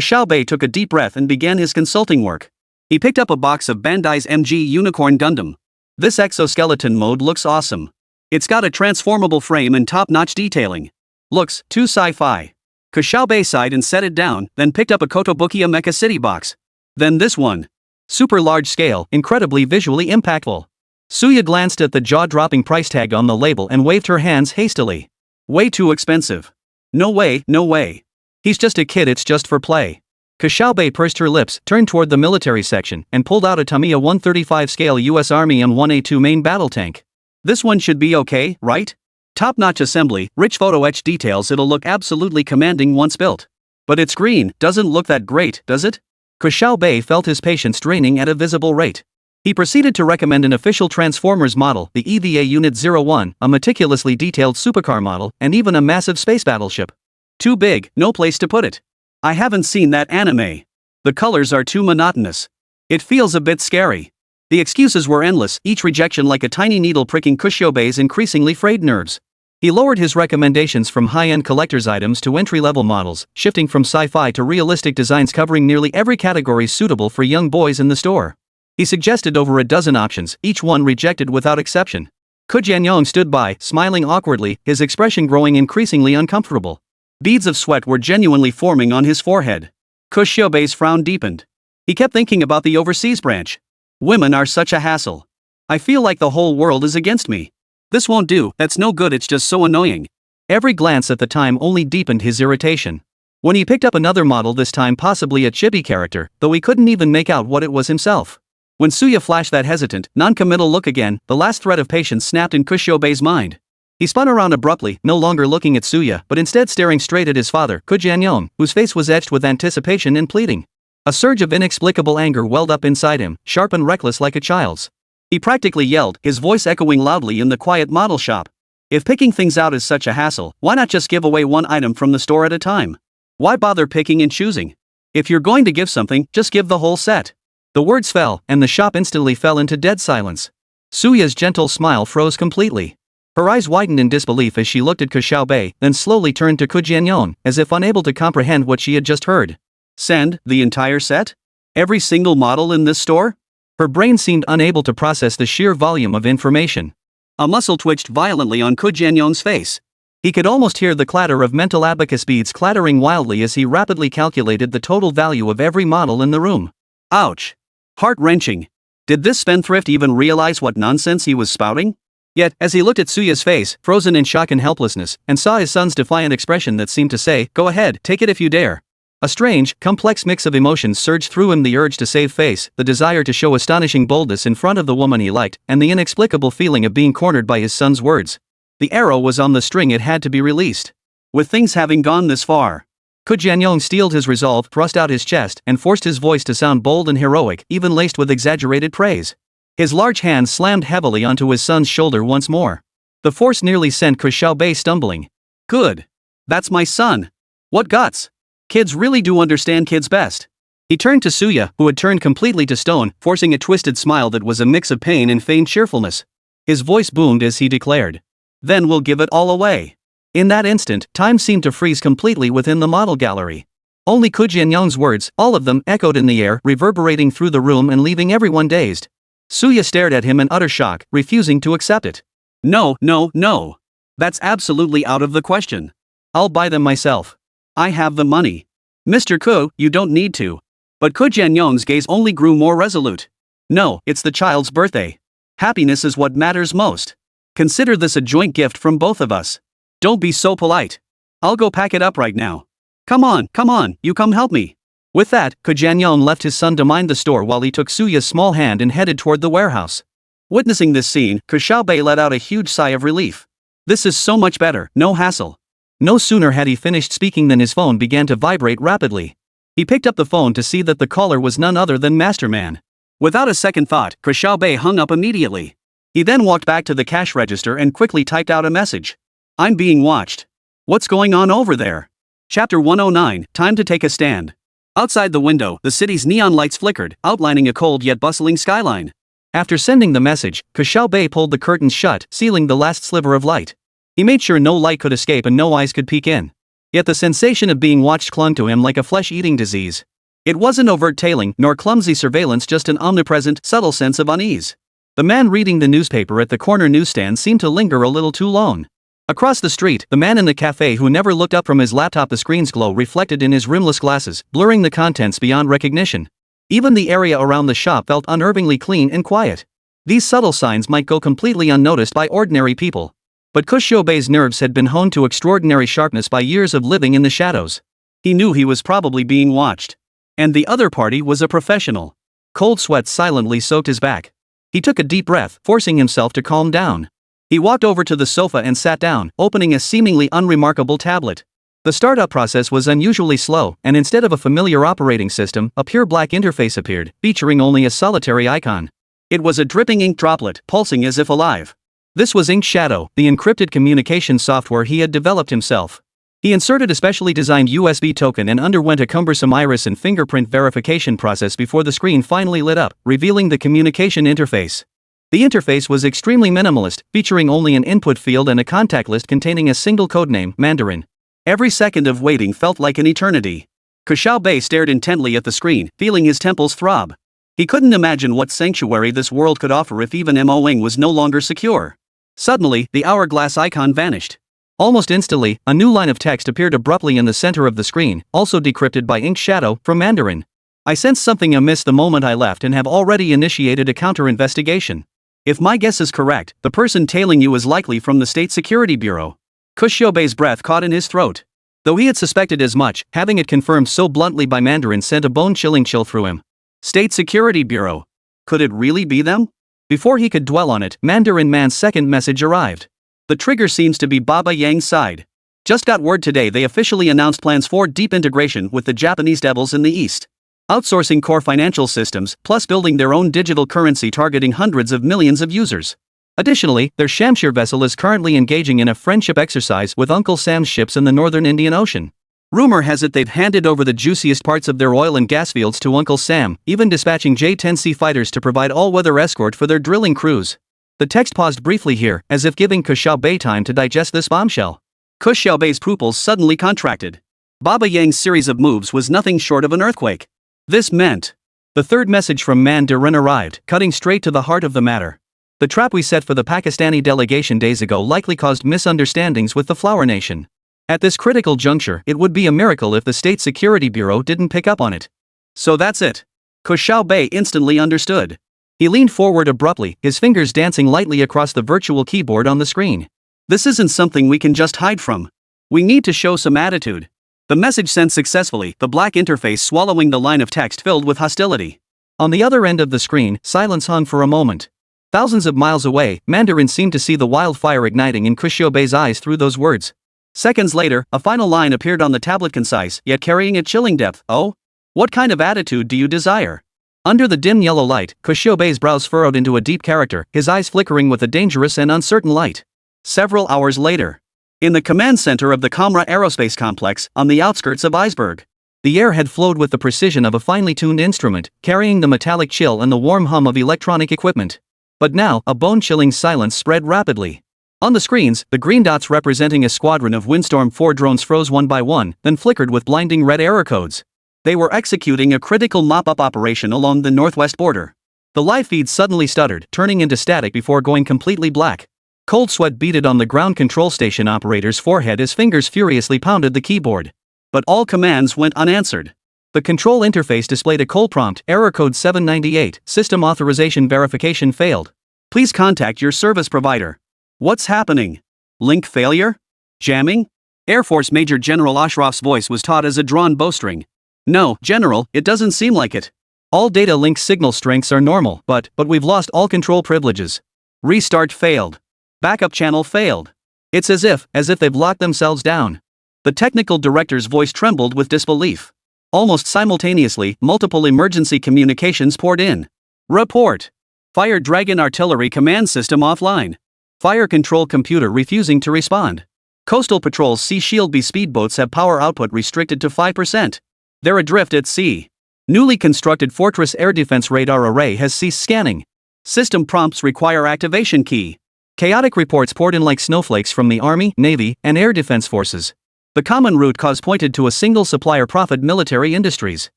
Xiaobei took a deep breath and began his consulting work. He picked up a box of Bandai's MG Unicorn Gundam. This exoskeleton mode looks awesome. It's got a transformable frame and top-notch detailing. Looks too sci-fi. Ke Xiaobei sighed and set it down, then picked up a Kotobukiya Mecha City box. Then this one. Super large scale, incredibly visually impactful. Suya glanced at the jaw-dropping price tag on the label and waved her hands hastily. "Way too expensive. No way, no way. He's just a kid, it's just for play." Ke Xiaobei pursed her lips, turned toward the military section, and pulled out a Tamiya 135 scale US Army M1A2 main battle tank. "This one should be okay, right? Top-notch assembly, rich photo etch details, it'll look absolutely commanding once built. But it's green, doesn't look that great, does it?" Ke Xiaobei felt his patience draining at a visible rate. He proceeded to recommend an official Transformers model, the EVA Unit 01, a meticulously detailed supercar model, and even a massive space battleship. "Too big, no place to put it. I haven't seen that anime. The colors are too monotonous. It feels a bit scary." The excuses were endless, each rejection like a tiny needle pricking Ke Xiaobei's increasingly frayed nerves. He lowered his recommendations from high-end collector's items to entry-level models, shifting from sci-fi to realistic designs covering nearly every category suitable for young boys in the store. He suggested over a dozen options, each one rejected without exception. Jianyong stood by, smiling awkwardly, his expression growing increasingly uncomfortable. Beads of sweat were genuinely forming on his forehead. Ke Xiaobei's frown deepened. He kept thinking about the overseas branch. "Women are such a hassle. I feel like the whole world is against me. This won't do, that's no good, it's just so annoying." Every glance at the time only deepened his irritation. When he picked up another model, this time possibly a chibi character, though he couldn't even make out what it was himself. When Suya flashed that hesitant, non-committal look again, the last thread of patience snapped in Ke Xiaobei's mind. He spun around abruptly, no longer looking at Suya but instead staring straight at his father, Jianyong, whose face was etched with anticipation and pleading. A surge of inexplicable anger welled up inside him, sharp and reckless like a child's. He practically yelled, his voice echoing loudly in the quiet model shop. "If picking things out is such a hassle, why not just give away one item from the store at a time? Why bother picking and choosing? If you're going to give something, just give the whole set." The words fell, and the shop instantly fell into dead silence. Suya's gentle smile froze completely. Her eyes widened in disbelief as she looked at Ke Xiaobei, then slowly turned to Jianyong, as if unable to comprehend what she had just heard. "Send the entire set? Every single model in this store?" Her brain seemed unable to process the sheer volume of information. A muscle twitched violently on Jianyong's face. He could almost hear the clatter of mental abacus beads clattering wildly as he rapidly calculated the total value of every model in the room. Ouch! Heart-wrenching. Did this spendthrift even realize what nonsense he was spouting? Yet, as he looked at Suya's face, frozen in shock and helplessness, and saw his son's defiant expression that seemed to say, "Go ahead, take it if you dare," a strange, complex mix of emotions surged through him: the urge to save face, the desire to show astonishing boldness in front of the woman he liked, and the inexplicable feeling of being cornered by his son's words. The arrow was on the string, it had to be released. With things having gone this far, Ke Jianyong steeled his resolve, thrust out his chest, and forced his voice to sound bold and heroic, even laced with exaggerated praise. His large hand slammed heavily onto his son's shoulder once more. The force nearly sent Ke Xiaobei stumbling. Good. That's my son. What guts. Kids really do understand kids best. He turned to Suya, who had turned completely to stone, forcing a twisted smile that was a mix of pain and feigned cheerfulness. His voice boomed as he declared, "Then we'll give it all away." In that instant, time seemed to freeze completely within the model gallery. Only Ke Jianyong's words, all of them, echoed in the air, reverberating through the room and leaving everyone dazed. Suya stared at him in utter shock, refusing to accept it. No, no, no. That's absolutely out of the question. I'll buy them myself. I have the money. Mr. Ke, you don't need to. But Ke Jianyong's gaze only grew more resolute. No, it's the child's birthday. Happiness is what matters most. Consider this a joint gift from both of us. Don't be so polite. I'll go pack it up right now. Come on, you come help me. With that, Ke Jianyong left his son to mind the store while he took Suya's small hand and headed toward the warehouse. Witnessing this scene, Ke Xiaobei let out a huge sigh of relief. This is so much better, no hassle. No sooner had he finished speaking than his phone began to vibrate rapidly. He picked up the phone to see that the caller was none other than Masterman. Without a second thought, Ke Xiaobei hung up immediately. He then walked back to the cash register and quickly typed out a message. I'm being watched. What's going on over there? Chapter 109, Time to Take a Stand. Outside the window, the city's neon lights flickered, outlining a cold yet bustling skyline. After sending the message, Ke Xiaobei pulled the curtains shut, sealing the last sliver of light. He made sure no light could escape and no eyes could peek in. Yet the sensation of being watched clung to him like a flesh-eating disease. It wasn't overt tailing nor clumsy surveillance, just an omnipresent, subtle sense of unease. The man reading the newspaper at the corner newsstand seemed to linger a little too long. Across the street, the man in the cafe who never looked up from his laptop, the screen's glow reflected in his rimless glasses, blurring the contents beyond recognition. Even the area around the shop felt unnervingly clean and quiet. These subtle signs might go completely unnoticed by ordinary people. But Ke Xiaobei's nerves had been honed to extraordinary sharpness by years of living in the shadows. He knew he was probably being watched. And the other party was a professional. Cold sweat silently soaked his back. He took a deep breath, forcing himself to calm down. He walked over to the sofa and sat down, opening a seemingly unremarkable tablet. The startup process was unusually slow, and instead of a familiar operating system, a pure black interface appeared, featuring only a solitary icon. It was a dripping ink droplet, pulsing as if alive. This was Ink Shadow, the encrypted communication software he had developed himself. He inserted a specially designed USB token and underwent a cumbersome iris and fingerprint verification process before the screen finally lit up, revealing the communication interface. The interface was extremely minimalist, featuring only an input field and a contact list containing a single codename, Mandarin. Every second of waiting felt like an eternity. Ke Xiaobei stared intently at the screen, feeling his temples throb. He couldn't imagine what sanctuary this world could offer if even MOing was no longer secure. Suddenly, the hourglass icon vanished. Almost instantly, a new line of text appeared abruptly in the center of the screen, also decrypted by Ink Shadow, from Mandarin. I sensed something amiss the moment I left and have already initiated a counter-investigation. If my guess is correct, the person tailing you is likely from the State Security Bureau. Ke Xiaobei's breath caught in his throat. Though he had suspected as much, having it confirmed so bluntly by Mandarin sent a bone-chilling chill through him. State Security Bureau. Could it really be them? Before he could dwell on it, Mandarin Man's second message arrived. The trigger seems to be Baba Yang's side. Just got word today they officially announced plans for deep integration with the Japanese devils in the East. Outsourcing core financial systems, plus building their own digital currency targeting hundreds of millions of users. Additionally, their Shamshir vessel is currently engaging in a friendship exercise with Uncle Sam's ships in the northern Indian Ocean. Rumor has it they've handed over the juiciest parts of their oil and gas fields to Uncle Sam, even dispatching J-10C fighters to provide all-weather escort for their drilling crews. The text paused briefly here, as if giving Ke Xiaobei time to digest this bombshell. Ke Xiaobei's pupils suddenly contracted. Baba Yang's series of moves was nothing short of an earthquake. This meant. The third message from Mandarin arrived, cutting straight to the heart of the matter. The trap we set for the Pakistani delegation days ago likely caused misunderstandings with the Flower Nation. At this critical juncture, it would be a miracle if the State Security Bureau didn't pick up on it. So that's it. Ke Xiaobei instantly understood. He leaned forward abruptly, his fingers dancing lightly across the virtual keyboard on the screen. This isn't something we can just hide from. We need to show some attitude. The message sent successfully, the black interface swallowing the line of text filled with hostility. On the other end of the screen, silence hung for a moment. Thousands of miles away, Mandarin seemed to see the wildfire igniting in Ke Xiaobei's eyes through those words. Seconds later, a final line appeared on the tablet, concise, yet carrying a chilling depth. Oh? What kind of attitude do you desire? Under the dim yellow light, Ke Xiaobei's brows furrowed into a deep character, his eyes flickering with a dangerous and uncertain light. Several hours later. In the command center of the Kamra Aerospace Complex, on the outskirts of Iceberg. The air had flowed with the precision of a finely tuned instrument, carrying the metallic chill and the warm hum of electronic equipment. But now, a bone-chilling silence spread rapidly. On the screens, the green dots representing a squadron of Windstorm 4 drones froze one by one, then flickered with blinding red error codes. They were executing a critical mop-up operation along the northwest border. The live feed suddenly stuttered, turning into static before going completely black. Cold sweat beaded on the ground control station operator's forehead as fingers furiously pounded the keyboard. But all commands went unanswered. The control interface displayed a call prompt, error code 798, system authorization verification failed. Please contact your service provider. What's happening? Link failure? Jamming? Air Force Major General Ashraf's voice was taut as a drawn bowstring. No, General, it doesn't seem like it. All data link signal strengths are normal, but we've lost all control privileges. Restart failed. Backup channel failed. It's as if they've locked themselves down. The technical director's voice trembled with disbelief. Almost simultaneously, multiple emergency communications poured in. Report. Fire Dragon Artillery Command System offline. Fire Control Computer refusing to respond. Coastal Patrol's Sea Shield B speedboats have power output restricted to 5%. They're adrift at sea. Newly constructed Fortress Air Defense Radar Array has ceased scanning. System prompts require activation key. Chaotic reports poured in like snowflakes from the Army, Navy, and Air Defense Forces. The common root cause pointed to a single supplier, Profit Military Industries.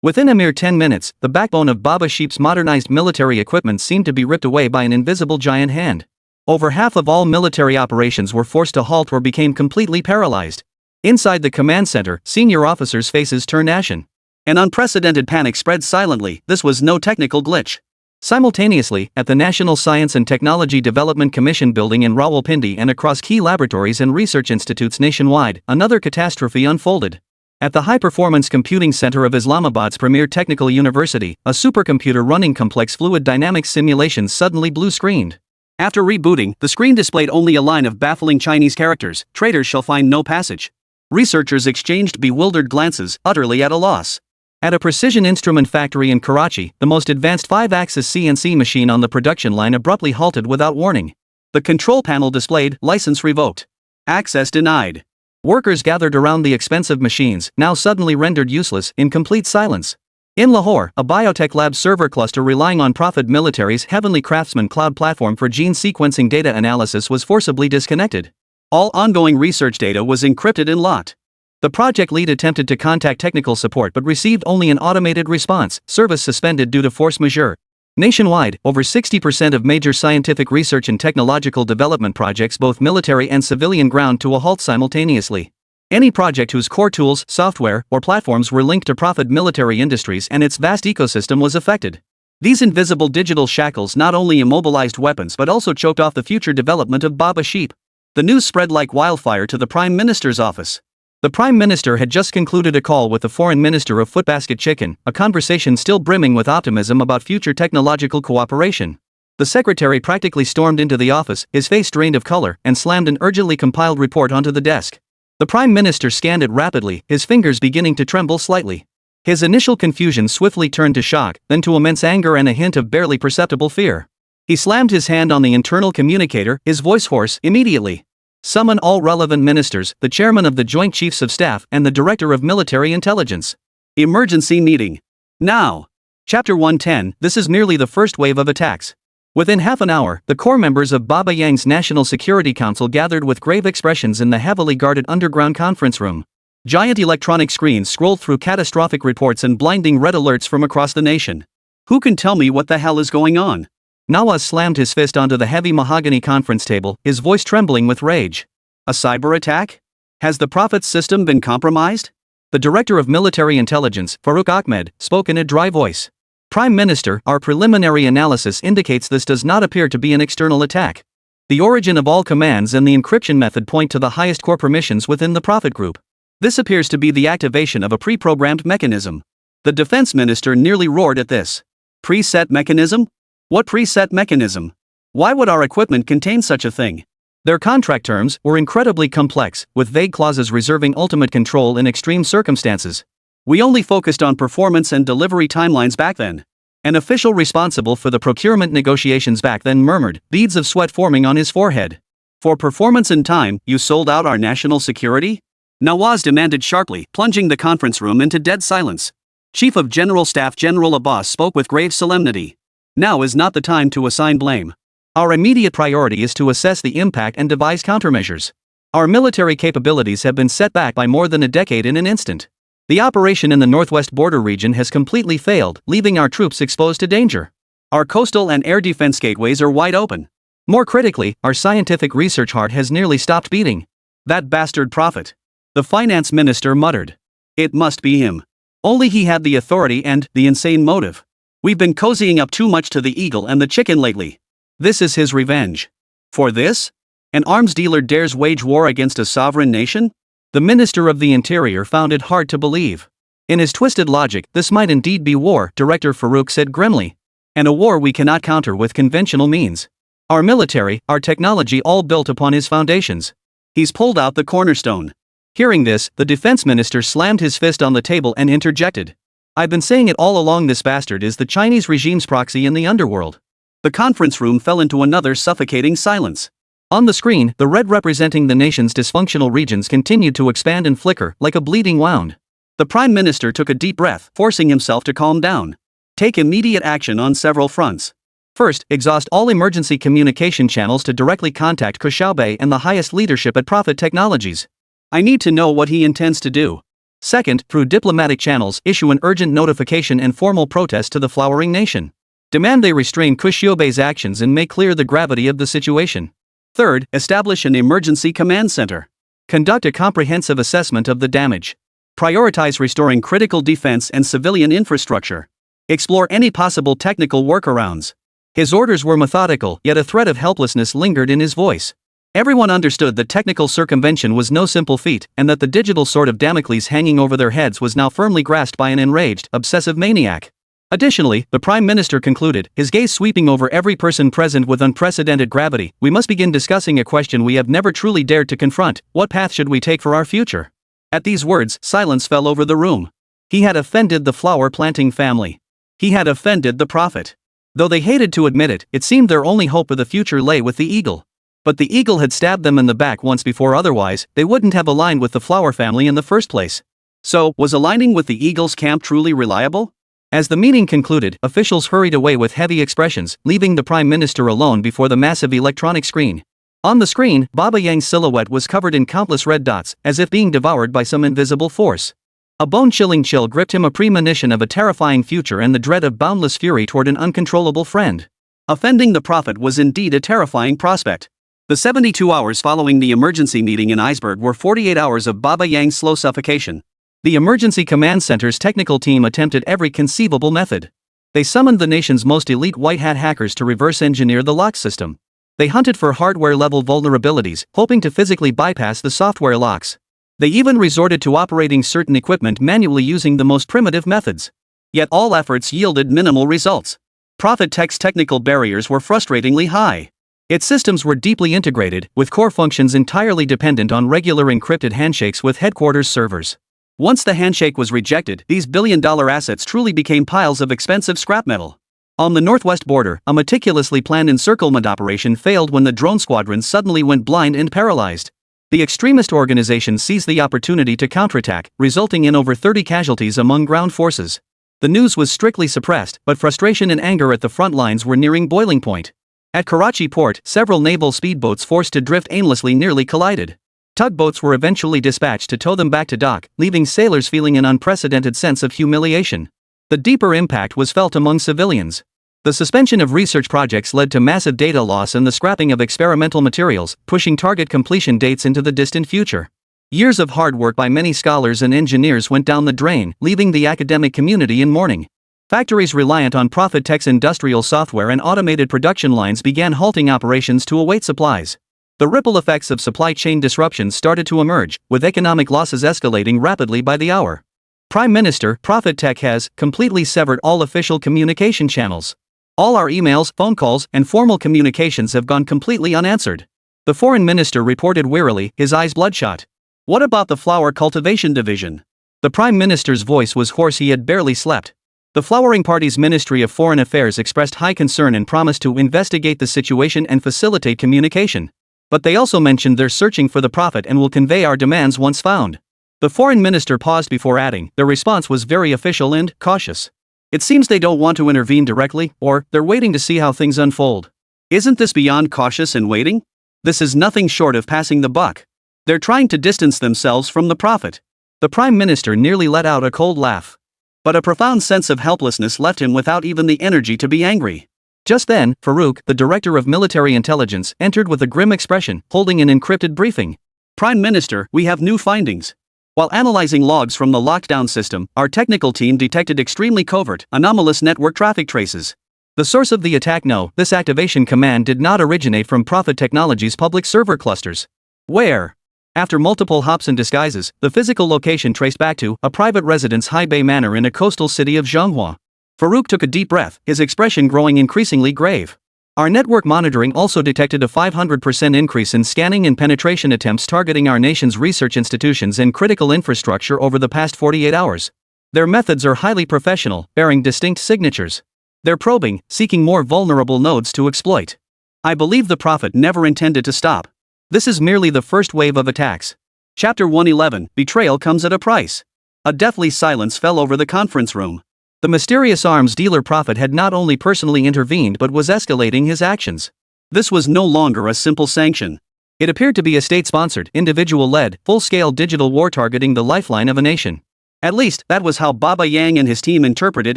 Within a mere 10 minutes, the backbone of Baba Sheep's modernized military equipment seemed to be ripped away by an invisible giant hand. Over half of all military operations were forced to halt or became completely paralyzed. Inside the command center, senior officers' faces turned ashen. An unprecedented panic spread silently. This was no technical glitch. Simultaneously, at the National Science and Technology Development Commission building in Rawalpindi and across key laboratories and research institutes nationwide, another catastrophe unfolded. At the High Performance Computing Center of Islamabad's premier technical university, a supercomputer running complex fluid dynamics simulations suddenly blue-screened. After rebooting, the screen displayed only a line of baffling Chinese characters: traitors shall find no passage. Researchers exchanged bewildered glances, utterly at a loss. At a precision instrument factory in Karachi, the most advanced 5-axis CNC machine on the production line abruptly halted without warning. The control panel displayed, license revoked. Access denied. Workers gathered around the expensive machines, now suddenly rendered useless, in complete silence. In Lahore, a biotech lab server cluster relying on Profit Military's Heavenly Craftsman cloud platform for gene sequencing data analysis was forcibly disconnected. All ongoing research data was encrypted and locked. The project lead attempted to contact technical support but received only an automated response: service suspended due to force majeure. Nationwide, over 60% of major scientific research and technological development projects, both military and civilian, ground to a halt simultaneously. Any project whose core tools, software, or platforms were linked to Profit Military Industries and its vast ecosystem was affected. These invisible digital shackles not only immobilized weapons but also choked off the future development of Baba Sheep. The news spread like wildfire to the Prime Minister's office. The Prime Minister had just concluded a call with the Foreign Minister of Footbasket Chicken, a conversation still brimming with optimism about future technological cooperation. The secretary practically stormed into the office, his face drained of color, and slammed an urgently compiled report onto the desk. The Prime Minister scanned it rapidly, his fingers beginning to tremble slightly. His initial confusion swiftly turned to shock, then to immense anger and a hint of barely perceptible fear. He slammed his hand on the internal communicator, his voice hoarse: immediately. Summon all relevant ministers, the chairman of the Joint Chiefs of Staff, and the director of military intelligence. Emergency meeting. Now. Chapter 110. This is merely the first wave of attacks. Within half an hour, the core members of Baba Yang's National Security Council gathered with grave expressions in the heavily guarded underground conference room. Giant electronic screens scrolled through catastrophic reports and blinding red alerts from across the nation. Who can tell me what the hell is going on? Nawaz slammed his fist onto the heavy mahogany conference table, his voice trembling with rage. A cyber attack? Has the Prophet's system been compromised? The Director of Military Intelligence, Farooq Ahmed, spoke in a dry voice. Prime Minister, our preliminary analysis indicates this does not appear to be an external attack. The origin of all commands and the encryption method point to the highest core permissions within the Prophet group. This appears to be the activation of a pre-programmed mechanism. The Defense Minister nearly roared at this. Preset mechanism? What preset mechanism? Why would our equipment contain such a thing? Their contract terms were incredibly complex, with vague clauses reserving ultimate control in extreme circumstances. We only focused on performance and delivery timelines back then. An official responsible for the procurement negotiations back then murmured, beads of sweat forming on his forehead. For performance and time, you sold out our national security? Nawaz demanded sharply, plunging the conference room into dead silence. Chief of General Staff General Abbas spoke with grave solemnity. Now is not the time to assign blame. Our immediate priority is to assess the impact and devise countermeasures. Our military capabilities have been set back by more than a decade in an instant. The operation in the northwest border region has completely failed, leaving our troops exposed to danger. Our coastal and air defense gateways are wide open. More critically, our scientific research heart has nearly stopped beating. That bastard prophet. The finance minister muttered. It must be him. Only he had the authority and the insane motive. We've been cozying up too much to the eagle and the chicken lately. This is his revenge. For this? An arms dealer dares wage war against a sovereign nation? The Minister of the Interior found it hard to believe. In his twisted logic, this might indeed be war, Director Farouk said grimly. And a war we cannot counter with conventional means. Our military, our technology all built upon his foundations. He's pulled out the cornerstone. Hearing this, the defense minister slammed his fist on the table and interjected. I've been saying it all along, this bastard is the Chinese regime's proxy in the underworld. The conference room fell into another suffocating silence. On the screen, the red representing the nation's dysfunctional regions continued to expand and flicker, like a bleeding wound. The Prime Minister took a deep breath, forcing himself to calm down. Take immediate action on several fronts. First, exhaust all emergency communication channels to directly contact Ke Xiaobei and the highest leadership at Prophet Technologies. I need to know what he intends to do. Second, through diplomatic channels, issue an urgent notification and formal protest to the flowering nation. Demand they restrain Ke Xiaobei's actions and make clear the gravity of the situation. Third, establish an emergency command center. Conduct a comprehensive assessment of the damage. Prioritize restoring critical defense and civilian infrastructure. Explore any possible technical workarounds. His orders were methodical, yet a thread of helplessness lingered in his voice. Everyone understood that technical circumvention was no simple feat, and that the digital sword of Damocles hanging over their heads was now firmly grasped by an enraged, obsessive maniac. Additionally, the Prime Minister concluded, his gaze sweeping over every person present with unprecedented gravity, we must begin discussing a question we have never truly dared to confront: what path should we take for our future? At these words, silence fell over the room. He had offended the flower-planting family. He had offended the prophet. Though they hated to admit it, it seemed their only hope of the future lay with the eagle. But the eagle had stabbed them in the back once before, otherwise, they wouldn't have aligned with the flower family in the first place. So, was aligning with the eagle's camp truly reliable? As the meeting concluded, officials hurried away with heavy expressions, leaving the Prime Minister alone before the massive electronic screen. On the screen, Baba Yang's silhouette was covered in countless red dots, as if being devoured by some invisible force. A bone-chilling chill gripped him, a premonition of a terrifying future and the dread of boundless fury toward an uncontrollable friend. Offending the prophet was indeed a terrifying prospect. The 72 hours following the emergency meeting in Iceberg were 48 hours of Baba Yang's slow suffocation. The Emergency Command Center's technical team attempted every conceivable method. They summoned the nation's most elite white hat hackers to reverse engineer the lock system. They hunted for hardware-level vulnerabilities, hoping to physically bypass the software locks. They even resorted to operating certain equipment manually using the most primitive methods. Yet all efforts yielded minimal results. Prophet Tech's technical barriers were frustratingly high. Its systems were deeply integrated, with core functions entirely dependent on regular encrypted handshakes with headquarters servers. Once the handshake was rejected, these billion-dollar assets truly became piles of expensive scrap metal. On the northwest border, a meticulously planned encirclement operation failed when the drone squadron suddenly went blind and paralyzed. The extremist organization seized the opportunity to counterattack, resulting in over 30 casualties among ground forces. The news was strictly suppressed, but frustration and anger at the front lines were nearing boiling point. At Karachi port, several naval speedboats forced to drift aimlessly nearly collided. Tugboats were eventually dispatched to tow them back to dock, leaving sailors feeling an unprecedented sense of humiliation. The deeper impact was felt among civilians. The suspension of research projects led to massive data loss and the scrapping of experimental materials, pushing target completion dates into the distant future. Years of hard work by many scholars and engineers went down the drain, leaving the academic community in mourning. Factories reliant on Prophet Tech's industrial software and automated production lines began halting operations to await supplies. The ripple effects of supply chain disruptions started to emerge, with economic losses escalating rapidly by the hour. Prime Minister, Prophet Tech has completely severed all official communication channels. All our emails, phone calls, and formal communications have gone completely unanswered. The foreign minister reported wearily, his eyes bloodshot. What about the flower cultivation division? The prime minister's voice was hoarse, he had barely slept. The flowering party's Ministry of Foreign Affairs expressed high concern and promised to investigate the situation and facilitate communication. But they also mentioned they're searching for the prophet and will convey our demands once found. The foreign minister paused before adding, their response was very official and cautious. It seems they don't want to intervene directly, or they're waiting to see how things unfold. Isn't this beyond cautious and waiting? This is nothing short of passing the buck. They're trying to distance themselves from the prophet. The prime minister nearly let out a cold laugh. But a profound sense of helplessness left him without even the energy to be angry. Just then, Farouk, the director of military intelligence, entered with a grim expression, holding an encrypted briefing. Prime Minister, we have new findings. While analyzing logs from the lockdown system, our technical team detected extremely covert, anomalous network traffic traces. The source of the attack: no, this activation command did not originate from Prophet Technologies' public server clusters. Where? After multiple hops and disguises, the physical location traced back to a private residence Xiaobei Manor in a coastal city of Zhonghua. Farouk took a deep breath, his expression growing increasingly grave. Our network monitoring also detected a 500% increase in scanning and penetration attempts targeting our nation's research institutions and critical infrastructure over the past 48 hours. Their methods are highly professional, bearing distinct signatures. They're probing, seeking more vulnerable nodes to exploit. I believe the prophet never intended to stop. This is merely the first wave of attacks. Chapter 111, Betrayal Comes at a Price. A deathly silence fell over the conference room. The mysterious arms dealer prophet had not only personally intervened but was escalating his actions. This was no longer a simple sanction. It appeared to be a state-sponsored, individual-led, full-scale digital war targeting the lifeline of a nation. At least, that was how Baba Yang and his team interpreted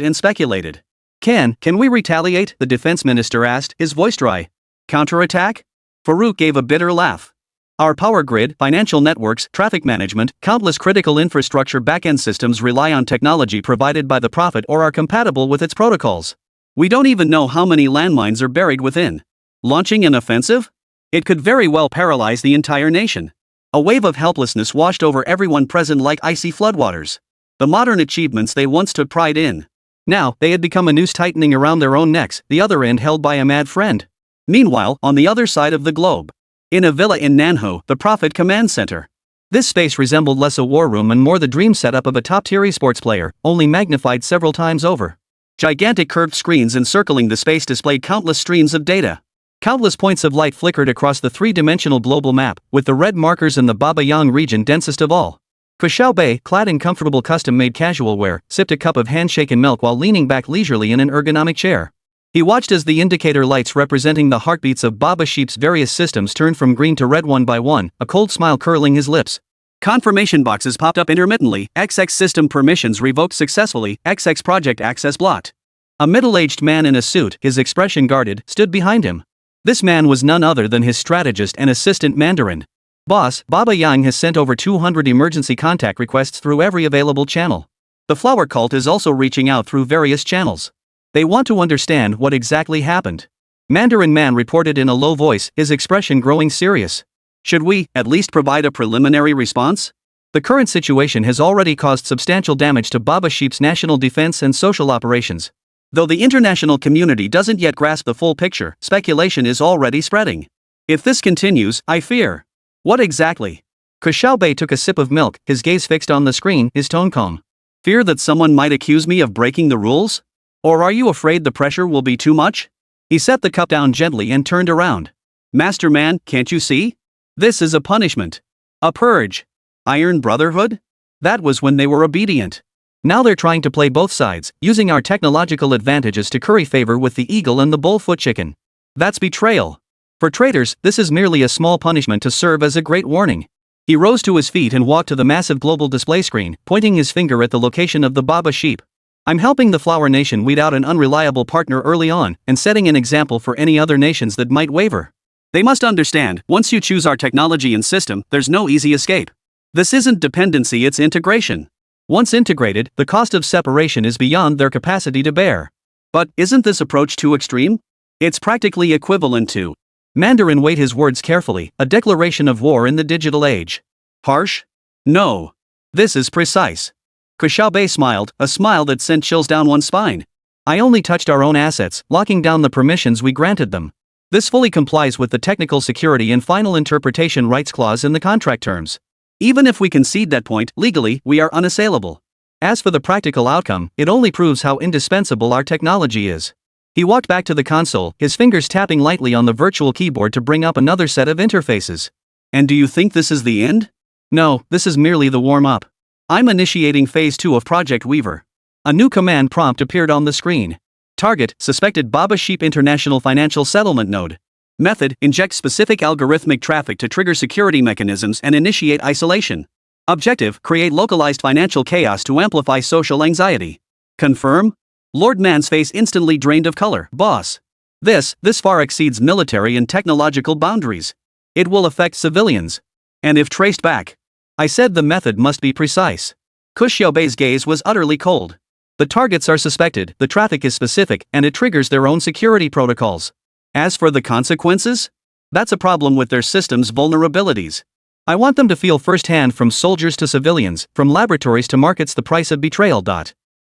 and speculated. Can we retaliate? The defense minister asked, his voice dry. Counterattack? Farouk gave a bitter laugh. Our power grid, financial networks, traffic management, countless critical infrastructure backend systems rely on technology provided by the prophet or are compatible with its protocols. We don't even know how many landmines are buried within. Launching an offensive? It could very well paralyze the entire nation. A wave of helplessness washed over everyone present like icy floodwaters. The modern achievements they once took pride in. Now, they had become a noose tightening around their own necks, the other end held by a mad friend. Meanwhile, on the other side of the globe, in a villa in Nanhu, the Prophet Command Center. This space resembled less a war room and more the dream setup of a top-tier esports player, only magnified several times over. Gigantic curved screens encircling the space displayed countless streams of data. Countless points of light flickered across the three-dimensional global map, with the red markers in the Baba Yang region densest of all. Ke Xiaobei, clad in comfortable custom-made casual wear, sipped a cup of handshaken milk while leaning back leisurely in an ergonomic chair. He watched as the indicator lights representing the heartbeats of Baba Sheep's various systems turned from green to red one by one, a cold smile curling his lips. Confirmation boxes popped up intermittently, XX system permissions revoked successfully, XX project access blocked. A middle-aged man in a suit, his expression guarded, stood behind him. This man was none other than his strategist and assistant Mandarin. Boss, Baba Yang has sent over 200 emergency contact requests through every available channel. The flower cult is also reaching out through various channels. They want to understand what exactly happened. Mandarin man reported in a low voice, his expression growing serious. Should we, at least provide a preliminary response? The current situation has already caused substantial damage to Baba Sheep's national defense and social operations. Though the international community doesn't yet grasp the full picture, speculation is already spreading. If this continues, I fear. What exactly? Ke Xiaobei took a sip of milk, his gaze fixed on the screen, his tone calm. Fear that someone might accuse me of breaking the rules? Or are you afraid the pressure will be too much? He set the cup down gently and turned around. Master man, can't you see? This is a punishment. A purge. Iron Brotherhood? That was when they were obedient. Now they're trying to play both sides, using our technological advantages to curry favor with the eagle and the bullfoot chicken. That's betrayal. For traitors, this is merely a small punishment to serve as a great warning. He rose to his feet and walked to the massive global display screen, pointing his finger at the location of the Baba Sheep. I'm helping the Flower Nation weed out an unreliable partner early on, and setting an example for any other nations that might waver. They must understand, once you choose our technology and system, there's no easy escape. This isn't dependency, it's integration. Once integrated, the cost of separation is beyond their capacity to bear. But, isn't this approach too extreme? It's practically equivalent to. Mandarin weighed his words carefully, a declaration of war in the digital age. Harsh? No. This is precise. Ke Xiaobei smiled, a smile that sent chills down one's spine. I only touched our own assets, locking down the permissions we granted them. This fully complies with the technical security and final interpretation rights clause in the contract terms. Even if we concede that point, legally, we are unassailable. As for the practical outcome, it only proves how indispensable our technology is. He walked back to the console, his fingers tapping lightly on the virtual keyboard to bring up another set of interfaces. And do you think this is the end? No, this is merely the warm-up. I'm initiating Phase 2 of Project Weaver. A new command prompt appeared on the screen. Target, suspected Baba Sheep International Financial Settlement Node. Method, inject specific algorithmic traffic to trigger security mechanisms and initiate isolation. Objective, create localized financial chaos to amplify social anxiety. Confirm? Lord Man's face instantly drained of color. Boss. This far exceeds military and technological boundaries. It will affect civilians. And if traced back. I said the method must be precise. Ke Xiaobei's gaze was utterly cold. The targets are suspected, the traffic is specific, and it triggers their own security protocols. As for the consequences? That's a problem with their system's vulnerabilities. I want them to feel firsthand, from soldiers to civilians, from laboratories to markets, the price of betrayal.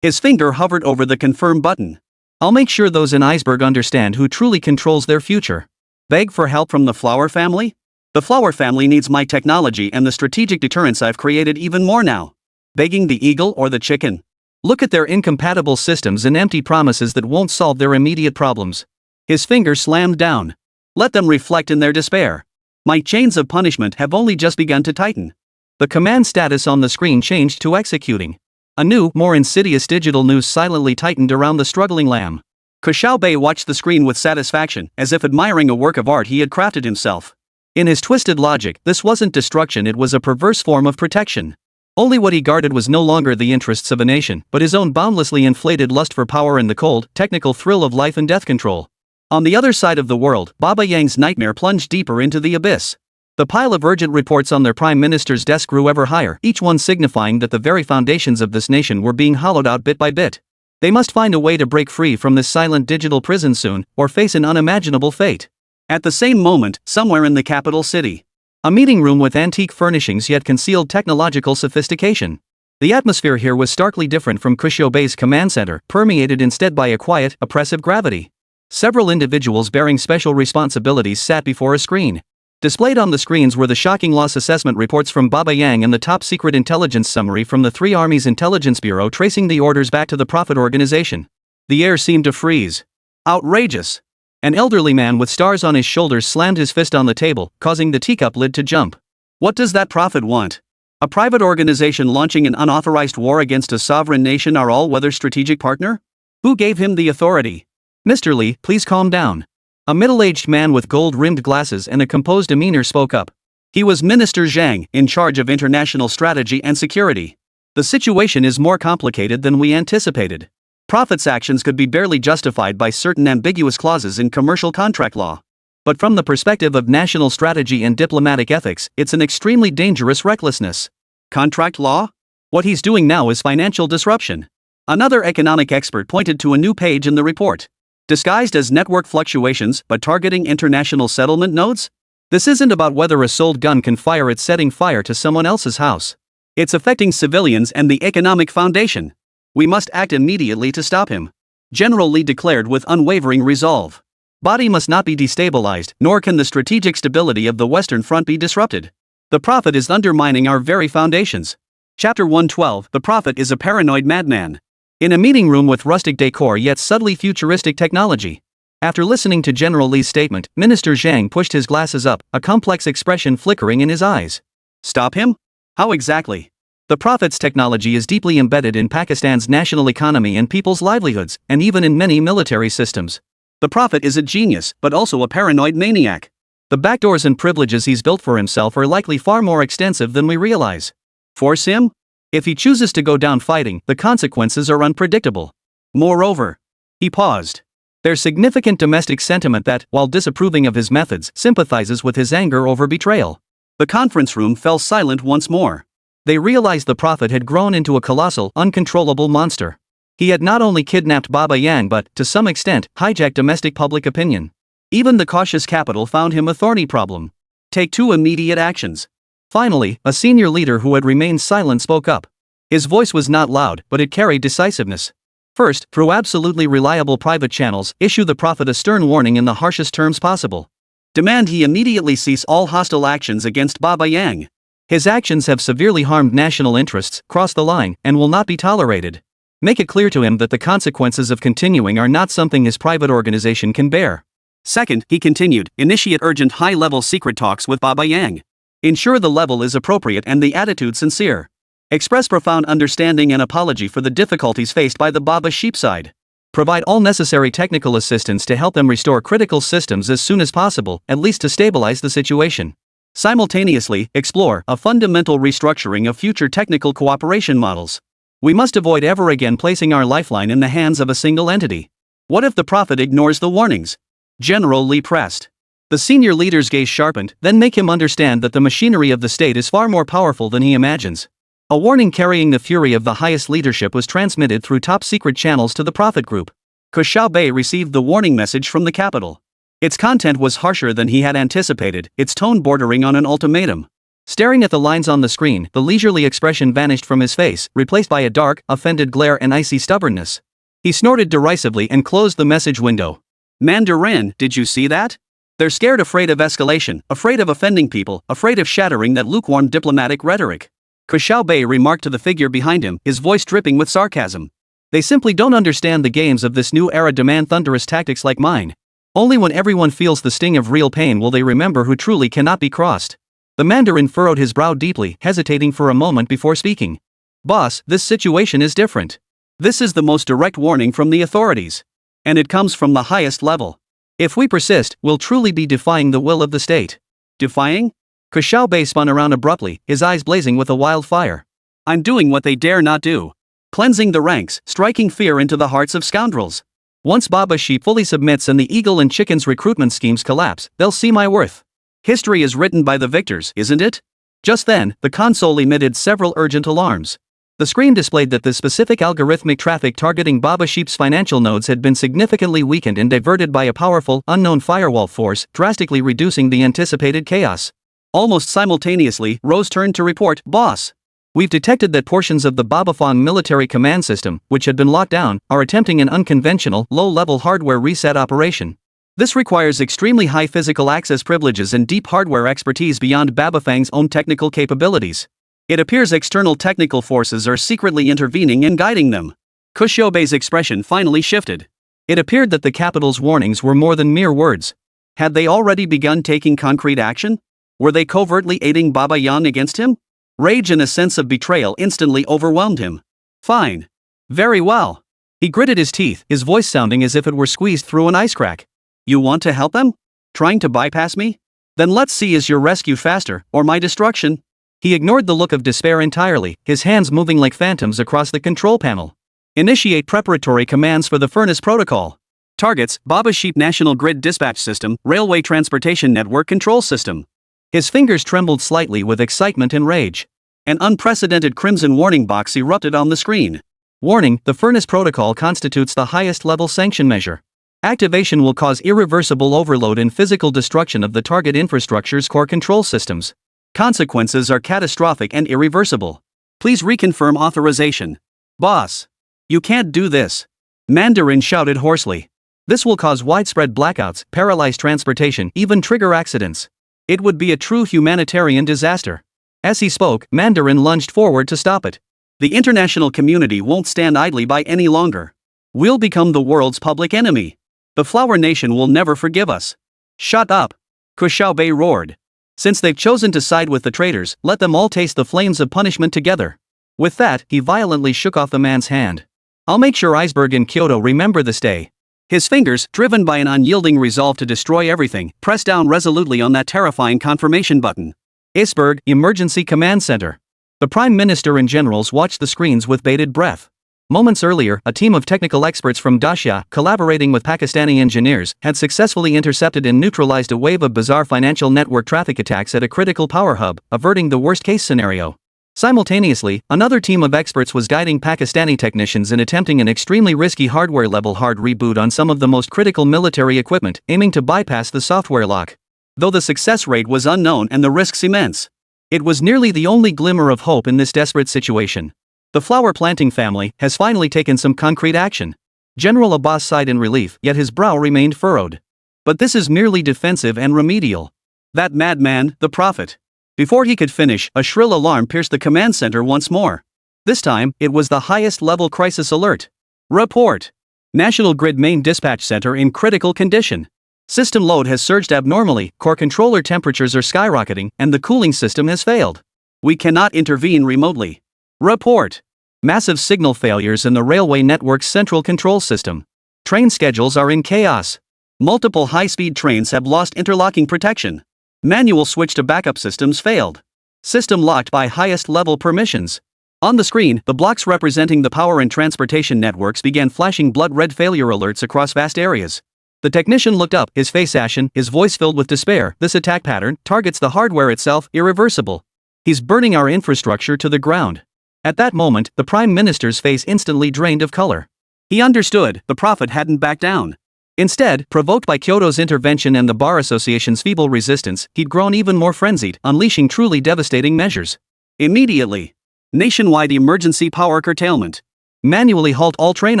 His finger hovered over the confirm button. I'll make sure those in Iceberg understand who truly controls their future. Beg for help from the Flower family? The Flower family needs my technology and the strategic deterrence I've created even more now. Begging the eagle or the chicken? Look at their incompatible systems and empty promises that won't solve their immediate problems. His finger slammed down. Let them reflect in their despair. My chains of punishment have only just begun to tighten. The command status on the screen changed to executing. A new, more insidious digital noose silently tightened around the struggling lamb. Ke Xiaobei watched the screen with satisfaction, as if admiring a work of art he had crafted himself. In his twisted logic, this wasn't destruction, it was a perverse form of protection. Only what he guarded was no longer the interests of a nation, but his own boundlessly inflated lust for power and the cold, technical thrill of life and death control. On the other side of the world, Baba Yang's nightmare plunged deeper into the abyss. The pile of urgent reports on their prime minister's desk grew ever higher, each one signifying that the very foundations of this nation were being hollowed out bit by bit. They must find a way to break free from this silent digital prison soon, or face an unimaginable fate. At the same moment, somewhere in the capital city, a meeting room with antique furnishings yet concealed technological sophistication. The atmosphere here was starkly different from Ke Xiaobei's command center, permeated instead by a quiet, oppressive gravity. Several individuals bearing special responsibilities sat before a screen. Displayed on the screens were the shocking loss assessment reports from Baba Yang and the top-secret intelligence summary from the Three Armies Intelligence Bureau tracing the orders back to the Prophet organization. The air seemed to freeze. Outrageous! An elderly man with stars on his shoulders slammed his fist on the table, causing the teacup lid to jump. What does that Prophet want? A private organization launching an unauthorized war against a sovereign nation, our all-weather strategic partner? Who gave him the authority? Mr. Li, please calm down. A middle-aged man with gold-rimmed glasses and a composed demeanor spoke up. He was Minister Zhang, in charge of international strategy and security. The situation is more complicated than we anticipated. Prophet's actions could be barely justified by certain ambiguous clauses in commercial contract law. But from the perspective of national strategy and diplomatic ethics, it's an extremely dangerous recklessness. Contract law? What he's doing now is financial disruption. Another economic expert pointed to a new page in the report. Disguised as network fluctuations, but targeting international settlement nodes? This isn't about whether a sold gun can fire, it's setting fire to someone else's house. It's affecting civilians and the economic foundation. We must act immediately to stop him. General Li declared with unwavering resolve. Body must not be destabilized, nor can the strategic stability of the Western Front be disrupted. The Prophet is undermining our very foundations. Chapter 112, The Prophet is a paranoid madman. In a meeting room with rustic decor yet subtly futuristic technology. After listening to General Li's statement, Minister Zhang pushed his glasses up, a complex expression flickering in his eyes. Stop him? How exactly? The Prophet's technology is deeply embedded in Pakistan's national economy and people's livelihoods, and even in many military systems. The Prophet is a genius, but also a paranoid maniac. The backdoors and privileges he's built for himself are likely far more extensive than we realize. Force him? If he chooses to go down fighting, the consequences are unpredictable. Moreover, he paused. There's significant domestic sentiment that, while disapproving of his methods, sympathizes with his anger over betrayal. The conference room fell silent once more. They realized the Prophet had grown into a colossal, uncontrollable monster. He had not only kidnapped Baba Yang but, to some extent, hijacked domestic public opinion. Even the cautious capital found him a thorny problem. Take 2 immediate actions. Finally, a senior leader who had remained silent spoke up. His voice was not loud, but it carried decisiveness. First, through absolutely reliable private channels, issue the prophet a stern warning in the harshest terms possible. Demand he immediately cease all hostile actions against Baba Yang. His actions have severely harmed national interests, crossed the line, and will not be tolerated. Make it clear to him that the consequences of continuing are not something his private organization can bear. Second, he continued, initiate urgent high-level secret talks with Baba Yang. Ensure the level is appropriate and the attitude sincere. Express profound understanding and apology for the difficulties faced by the Baba sheepside. Provide all necessary technical assistance to help them restore critical systems as soon as possible, at least to stabilize the situation. Simultaneously, explore a fundamental restructuring of future technical cooperation models. We must avoid ever again placing our lifeline in the hands of a single entity. What if the prophet ignores the warnings? General Li pressed. The senior leader's gaze sharpened, then make him understand that the machinery of the state is far more powerful than he imagines. A warning carrying the fury of the highest leadership was transmitted through top-secret channels to the prophet group. Ke Xiaobei received the warning message from the capital. Its content was harsher than he had anticipated, its tone bordering on an ultimatum. Staring at the lines on the screen, the leisurely expression vanished from his face, replaced by a dark, offended glare and icy stubbornness. He snorted derisively and closed the message window. Mandarin, did you see that? They're scared, afraid of escalation, afraid of offending people, afraid of shattering that lukewarm diplomatic rhetoric. Ke Xiaobei remarked to the figure behind him, his voice dripping with sarcasm. They simply don't understand the games of this new era, demand thunderous tactics like mine. Only when everyone feels the sting of real pain will they remember who truly cannot be crossed. The Mandarin furrowed his brow deeply, hesitating for a moment before speaking. Boss, this situation is different. This is the most direct warning from the authorities. And it comes from the highest level. If we persist, we'll truly be defying the will of the state. Defying? Ke Xiaobei spun around abruptly, his eyes blazing with a wild fire. I'm doing what they dare not do. Cleansing the ranks, striking fear into the hearts of scoundrels. Once Baba Sheep fully submits and the Eagle and Chicken's recruitment schemes collapse, they'll see my worth. History is written by the victors, isn't it? Just then, the console emitted several urgent alarms. The screen displayed that the specific algorithmic traffic targeting Baba Sheep's financial nodes had been significantly weakened and diverted by a powerful, unknown firewall force, drastically reducing the anticipated chaos. Almost simultaneously, Rose turned to report, Boss. We've detected that portions of the Babafang military command system, which had been locked down, are attempting an unconventional, low-level hardware reset operation. This requires extremely high physical access privileges and deep hardware expertise beyond Babafang's own technical capabilities. It appears external technical forces are secretly intervening and guiding them. Ke Xiaobei's expression finally shifted. It appeared that the capital's warnings were more than mere words. Had they already begun taking concrete action? Were they covertly aiding Baba Yang against him? Rage and a sense of betrayal instantly overwhelmed him. Fine. Very well. He gritted his teeth, his voice sounding as if it were squeezed through an ice crack. You want to help them? Trying to bypass me? Then let's see is your rescue faster, or my destruction? He ignored the look of despair entirely, his hands moving like phantoms across the control panel. Initiate preparatory commands for the Furnace Protocol. Targets, Baba Sheep National Grid Dispatch System, Railway Transportation Network Control System. His fingers trembled slightly with excitement and rage. An unprecedented crimson warning box erupted on the screen. Warning, the Furnace Protocol constitutes the highest level sanction measure. Activation will cause irreversible overload and physical destruction of the target infrastructure's core control systems. Consequences are catastrophic and irreversible. Please reconfirm authorization. Boss. You can't do this. Mandarin shouted hoarsely. This will cause widespread blackouts, paralyze transportation, even trigger accidents. It would be a true humanitarian disaster. As he spoke, Mandarin lunged forward to stop it. The international community won't stand idly by any longer. We'll become the world's public enemy. The Flower Nation will never forgive us. Shut up. Ke Xiaobei roared. Since they've chosen to side with the traitors, let them all taste the flames of punishment together. With that, he violently shook off the man's hand. I'll make sure Iceberg and Kyoto remember this day. His fingers, driven by an unyielding resolve to destroy everything, pressed down resolutely on that terrifying confirmation button. Iceberg, Emergency Command Center. The Prime Minister and generals watched the screens with bated breath. Moments earlier, a team of technical experts from Daxia, collaborating with Pakistani engineers, had successfully intercepted and neutralized a wave of bizarre financial network traffic attacks at a critical power hub, averting the worst-case scenario. Simultaneously, another team of experts was guiding Pakistani technicians in attempting an extremely risky hardware-level hard reboot on some of the most critical military equipment, aiming to bypass the software lock. Though the success rate was unknown and the risks immense, it was nearly the only glimmer of hope in this desperate situation. The flower planting family has finally taken some concrete action. General Abbas sighed in relief, yet his brow remained furrowed. But this is merely defensive and remedial. That madman, the prophet. Before he could finish, a shrill alarm pierced the command center once more. This time, it was the highest level crisis alert. Report. National Grid Main Dispatch Center in critical condition. System load has surged abnormally, core controller temperatures are skyrocketing, and the cooling system has failed. We cannot intervene remotely. Report. Massive signal failures in the railway network's central control system. Train schedules are in chaos. Multiple high-speed trains have lost interlocking protection. Manual switch to backup systems failed. System locked by highest level permissions. On the screen, the blocks representing the power and transportation networks began flashing blood-red failure alerts across vast areas. The technician looked up, his face ashen, his voice filled with despair. This attack pattern targets the hardware itself, irreversible. He's burning our infrastructure to the ground. At that moment, the Prime Minister's face instantly drained of color. He understood, the prophet hadn't backed down. Instead, provoked by Kyoto's intervention and the Bar Association's feeble resistance, he'd grown even more frenzied, unleashing truly devastating measures. Immediately. Nationwide emergency power curtailment. Manually halt all train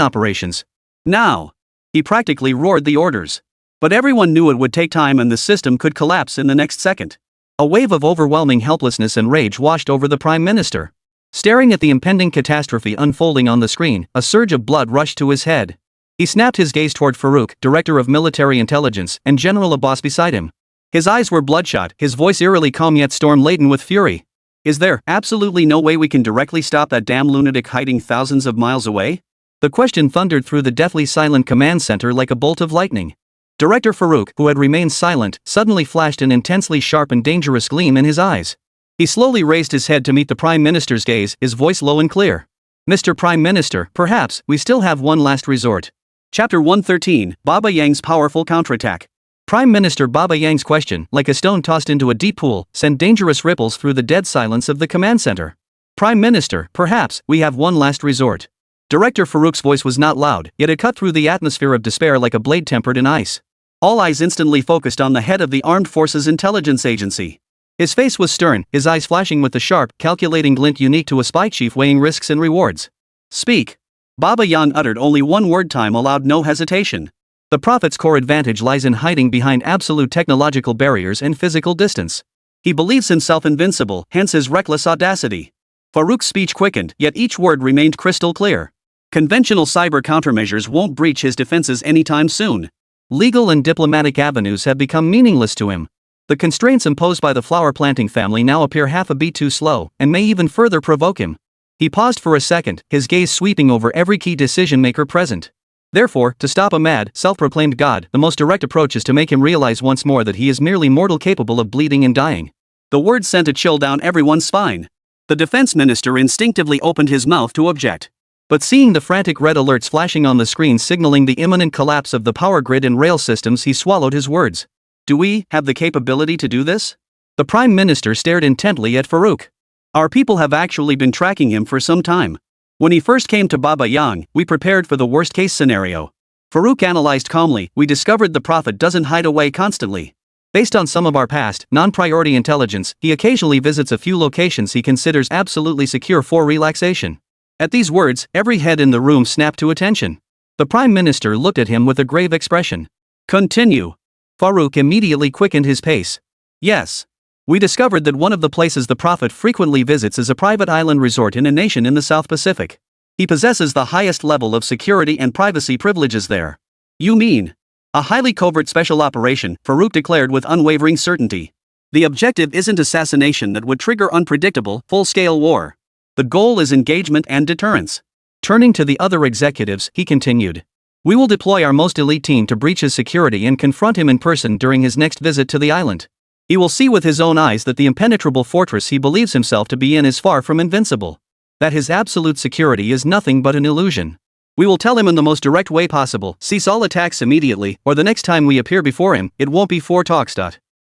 operations. Now. He practically roared the orders. But everyone knew it would take time and the system could collapse in the next second. A wave of overwhelming helplessness and rage washed over the Prime Minister. Staring at the impending catastrophe unfolding on the screen, a surge of blood rushed to his head. He snapped his gaze toward Farouk, Director of Military Intelligence, and General Abbas beside him. His eyes were bloodshot, his voice eerily calm yet storm-laden with fury. Is there absolutely no way we can directly stop that damn lunatic hiding thousands of miles away? The question thundered through the deathly silent command center like a bolt of lightning. Director Farouk, who had remained silent, suddenly flashed an intensely sharp and dangerous gleam in his eyes. He slowly raised his head to meet the Prime Minister's gaze, his voice low and clear. Mr. Prime Minister, perhaps we still have one last resort. Chapter 113, Baba Yang's powerful counterattack. Prime Minister Baba Yang's question, like a stone tossed into a deep pool, sent dangerous ripples through the dead silence of the command center. Prime Minister, perhaps we have one last resort. Director Farouk's voice was not loud, yet it cut through the atmosphere of despair like a blade tempered in ice. All eyes instantly focused on the head of the Armed Forces Intelligence Agency. His face was stern, his eyes flashing with the sharp, calculating glint unique to a spy chief weighing risks and rewards. Speak. Baba Yang uttered only one word. Time allowed no hesitation. The prophet's core advantage lies in hiding behind absolute technological barriers and physical distance. He believes himself invincible, hence his reckless audacity. Farouk's speech quickened, yet each word remained crystal clear. Conventional cyber countermeasures won't breach his defenses anytime soon. Legal and diplomatic avenues have become meaningless to him. The constraints imposed by the flower planting family now appear half a beat too slow, and may even further provoke him. He paused for a second, his gaze sweeping over every key decision-maker present. Therefore, to stop a mad, self-proclaimed god, the most direct approach is to make him realize once more that he is merely mortal capable of bleeding and dying. The words sent a chill down everyone's spine. The defense minister instinctively opened his mouth to object. But seeing the frantic red alerts flashing on the screen signaling the imminent collapse of the power grid and rail systems, he swallowed his words. Do we have the capability to do this? The Prime Minister stared intently at Farouk. Our people have actually been tracking him for some time. When he first came to Baba Yang, we prepared for the worst-case scenario. Farouk analyzed calmly, we discovered the prophet doesn't hide away constantly. Based on some of our past, non-priority intelligence, he occasionally visits a few locations he considers absolutely secure for relaxation. At these words, every head in the room snapped to attention. The Prime Minister looked at him with a grave expression. Continue. Farouk immediately quickened his pace. Yes. We discovered that one of the places the prophet frequently visits is a private island resort in a nation in the South Pacific. He possesses the highest level of security and privacy privileges there. You mean? A highly covert special operation, Farouk declared with unwavering certainty. The objective isn't assassination that would trigger unpredictable, full-scale war. The goal is engagement and deterrence. Turning to the other executives, he continued. We will deploy our most elite team to breach his security and confront him in person during his next visit to the island. He will see with his own eyes that the impenetrable fortress he believes himself to be in is far from invincible. That his absolute security is nothing but an illusion. We will tell him in the most direct way possible, cease all attacks immediately, or the next time we appear before him, it won't be for talks.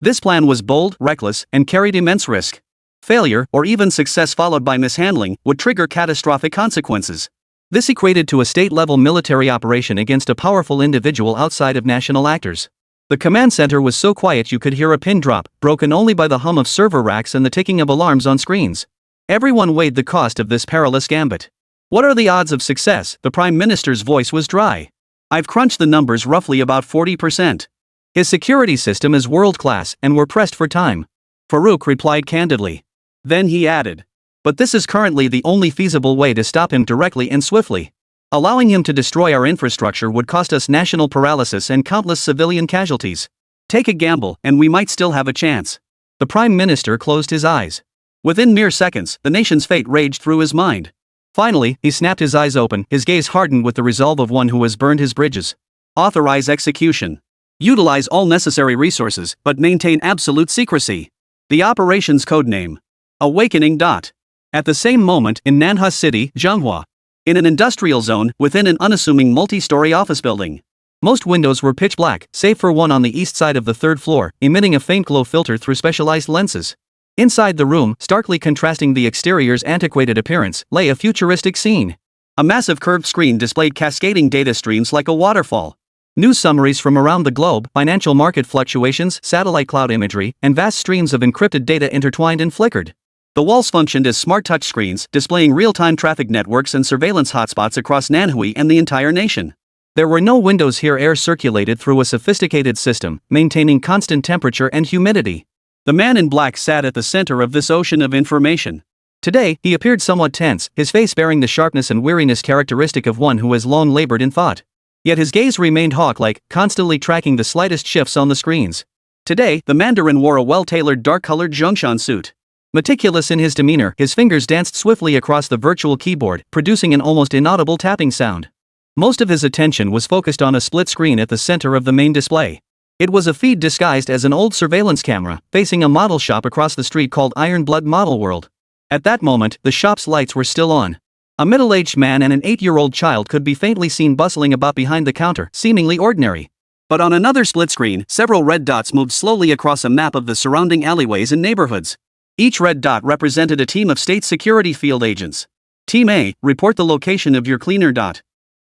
This plan was bold, reckless, and carried immense risk. Failure, or even success followed by mishandling, would trigger catastrophic consequences. This equated to a state-level military operation against a powerful individual outside of national actors. The command center was so quiet you could hear a pin drop, broken only by the hum of server racks and the ticking of alarms on screens. Everyone weighed the cost of this perilous gambit. What are the odds of success? The Prime Minister's voice was dry. I've crunched the numbers, roughly about 40%. His security system is world-class and we're pressed for time. Farouk replied candidly. Then he added. But this is currently the only feasible way to stop him directly and swiftly. Allowing him to destroy our infrastructure would cost us national paralysis and countless civilian casualties. Take a gamble and we might still have a chance. The Prime Minister closed his eyes. Within mere seconds, the nation's fate raged through his mind. Finally, he snapped his eyes open, his gaze hardened with the resolve of one who has burned his bridges. Authorize execution. Utilize all necessary resources, but maintain absolute secrecy. The operation's codename. Awakening. At the same moment, in Manhwa City, Jianyong, in an industrial zone, within an unassuming multi-story office building. Most windows were pitch black, save for one on the east side of the third floor, emitting a faint glow filter through specialized lenses. Inside the room, starkly contrasting the exterior's antiquated appearance, lay a futuristic scene. A massive curved screen displayed cascading data streams like a waterfall. News summaries from around the globe, financial market fluctuations, satellite cloud imagery, and vast streams of encrypted data intertwined and flickered. The walls functioned as smart touchscreens, displaying real-time traffic networks and surveillance hotspots across Nanhui and the entire nation. There were no windows here. Air circulated through a sophisticated system, maintaining constant temperature and humidity. The man in black sat at the center of this ocean of information. Today, he appeared somewhat tense, his face bearing the sharpness and weariness characteristic of one who has long labored in thought. Yet his gaze remained hawk-like, constantly tracking the slightest shifts on the screens. Today, the Mandarin wore a well-tailored dark-colored Zhongshan suit. Meticulous in his demeanor, his fingers danced swiftly across the virtual keyboard, producing an almost inaudible tapping sound. Most of his attention was focused on a split screen at the center of the main display. It was a feed disguised as an old surveillance camera, facing a model shop across the street called Iron Blood Model World. At that moment, the shop's lights were still on. A middle-aged man and an 8-year-old child could be faintly seen bustling about behind the counter, seemingly ordinary. But on another split screen, several red dots moved slowly across a map of the surrounding alleyways and neighborhoods. Each red dot represented a team of state security field agents. Team A, report the location of your cleaner.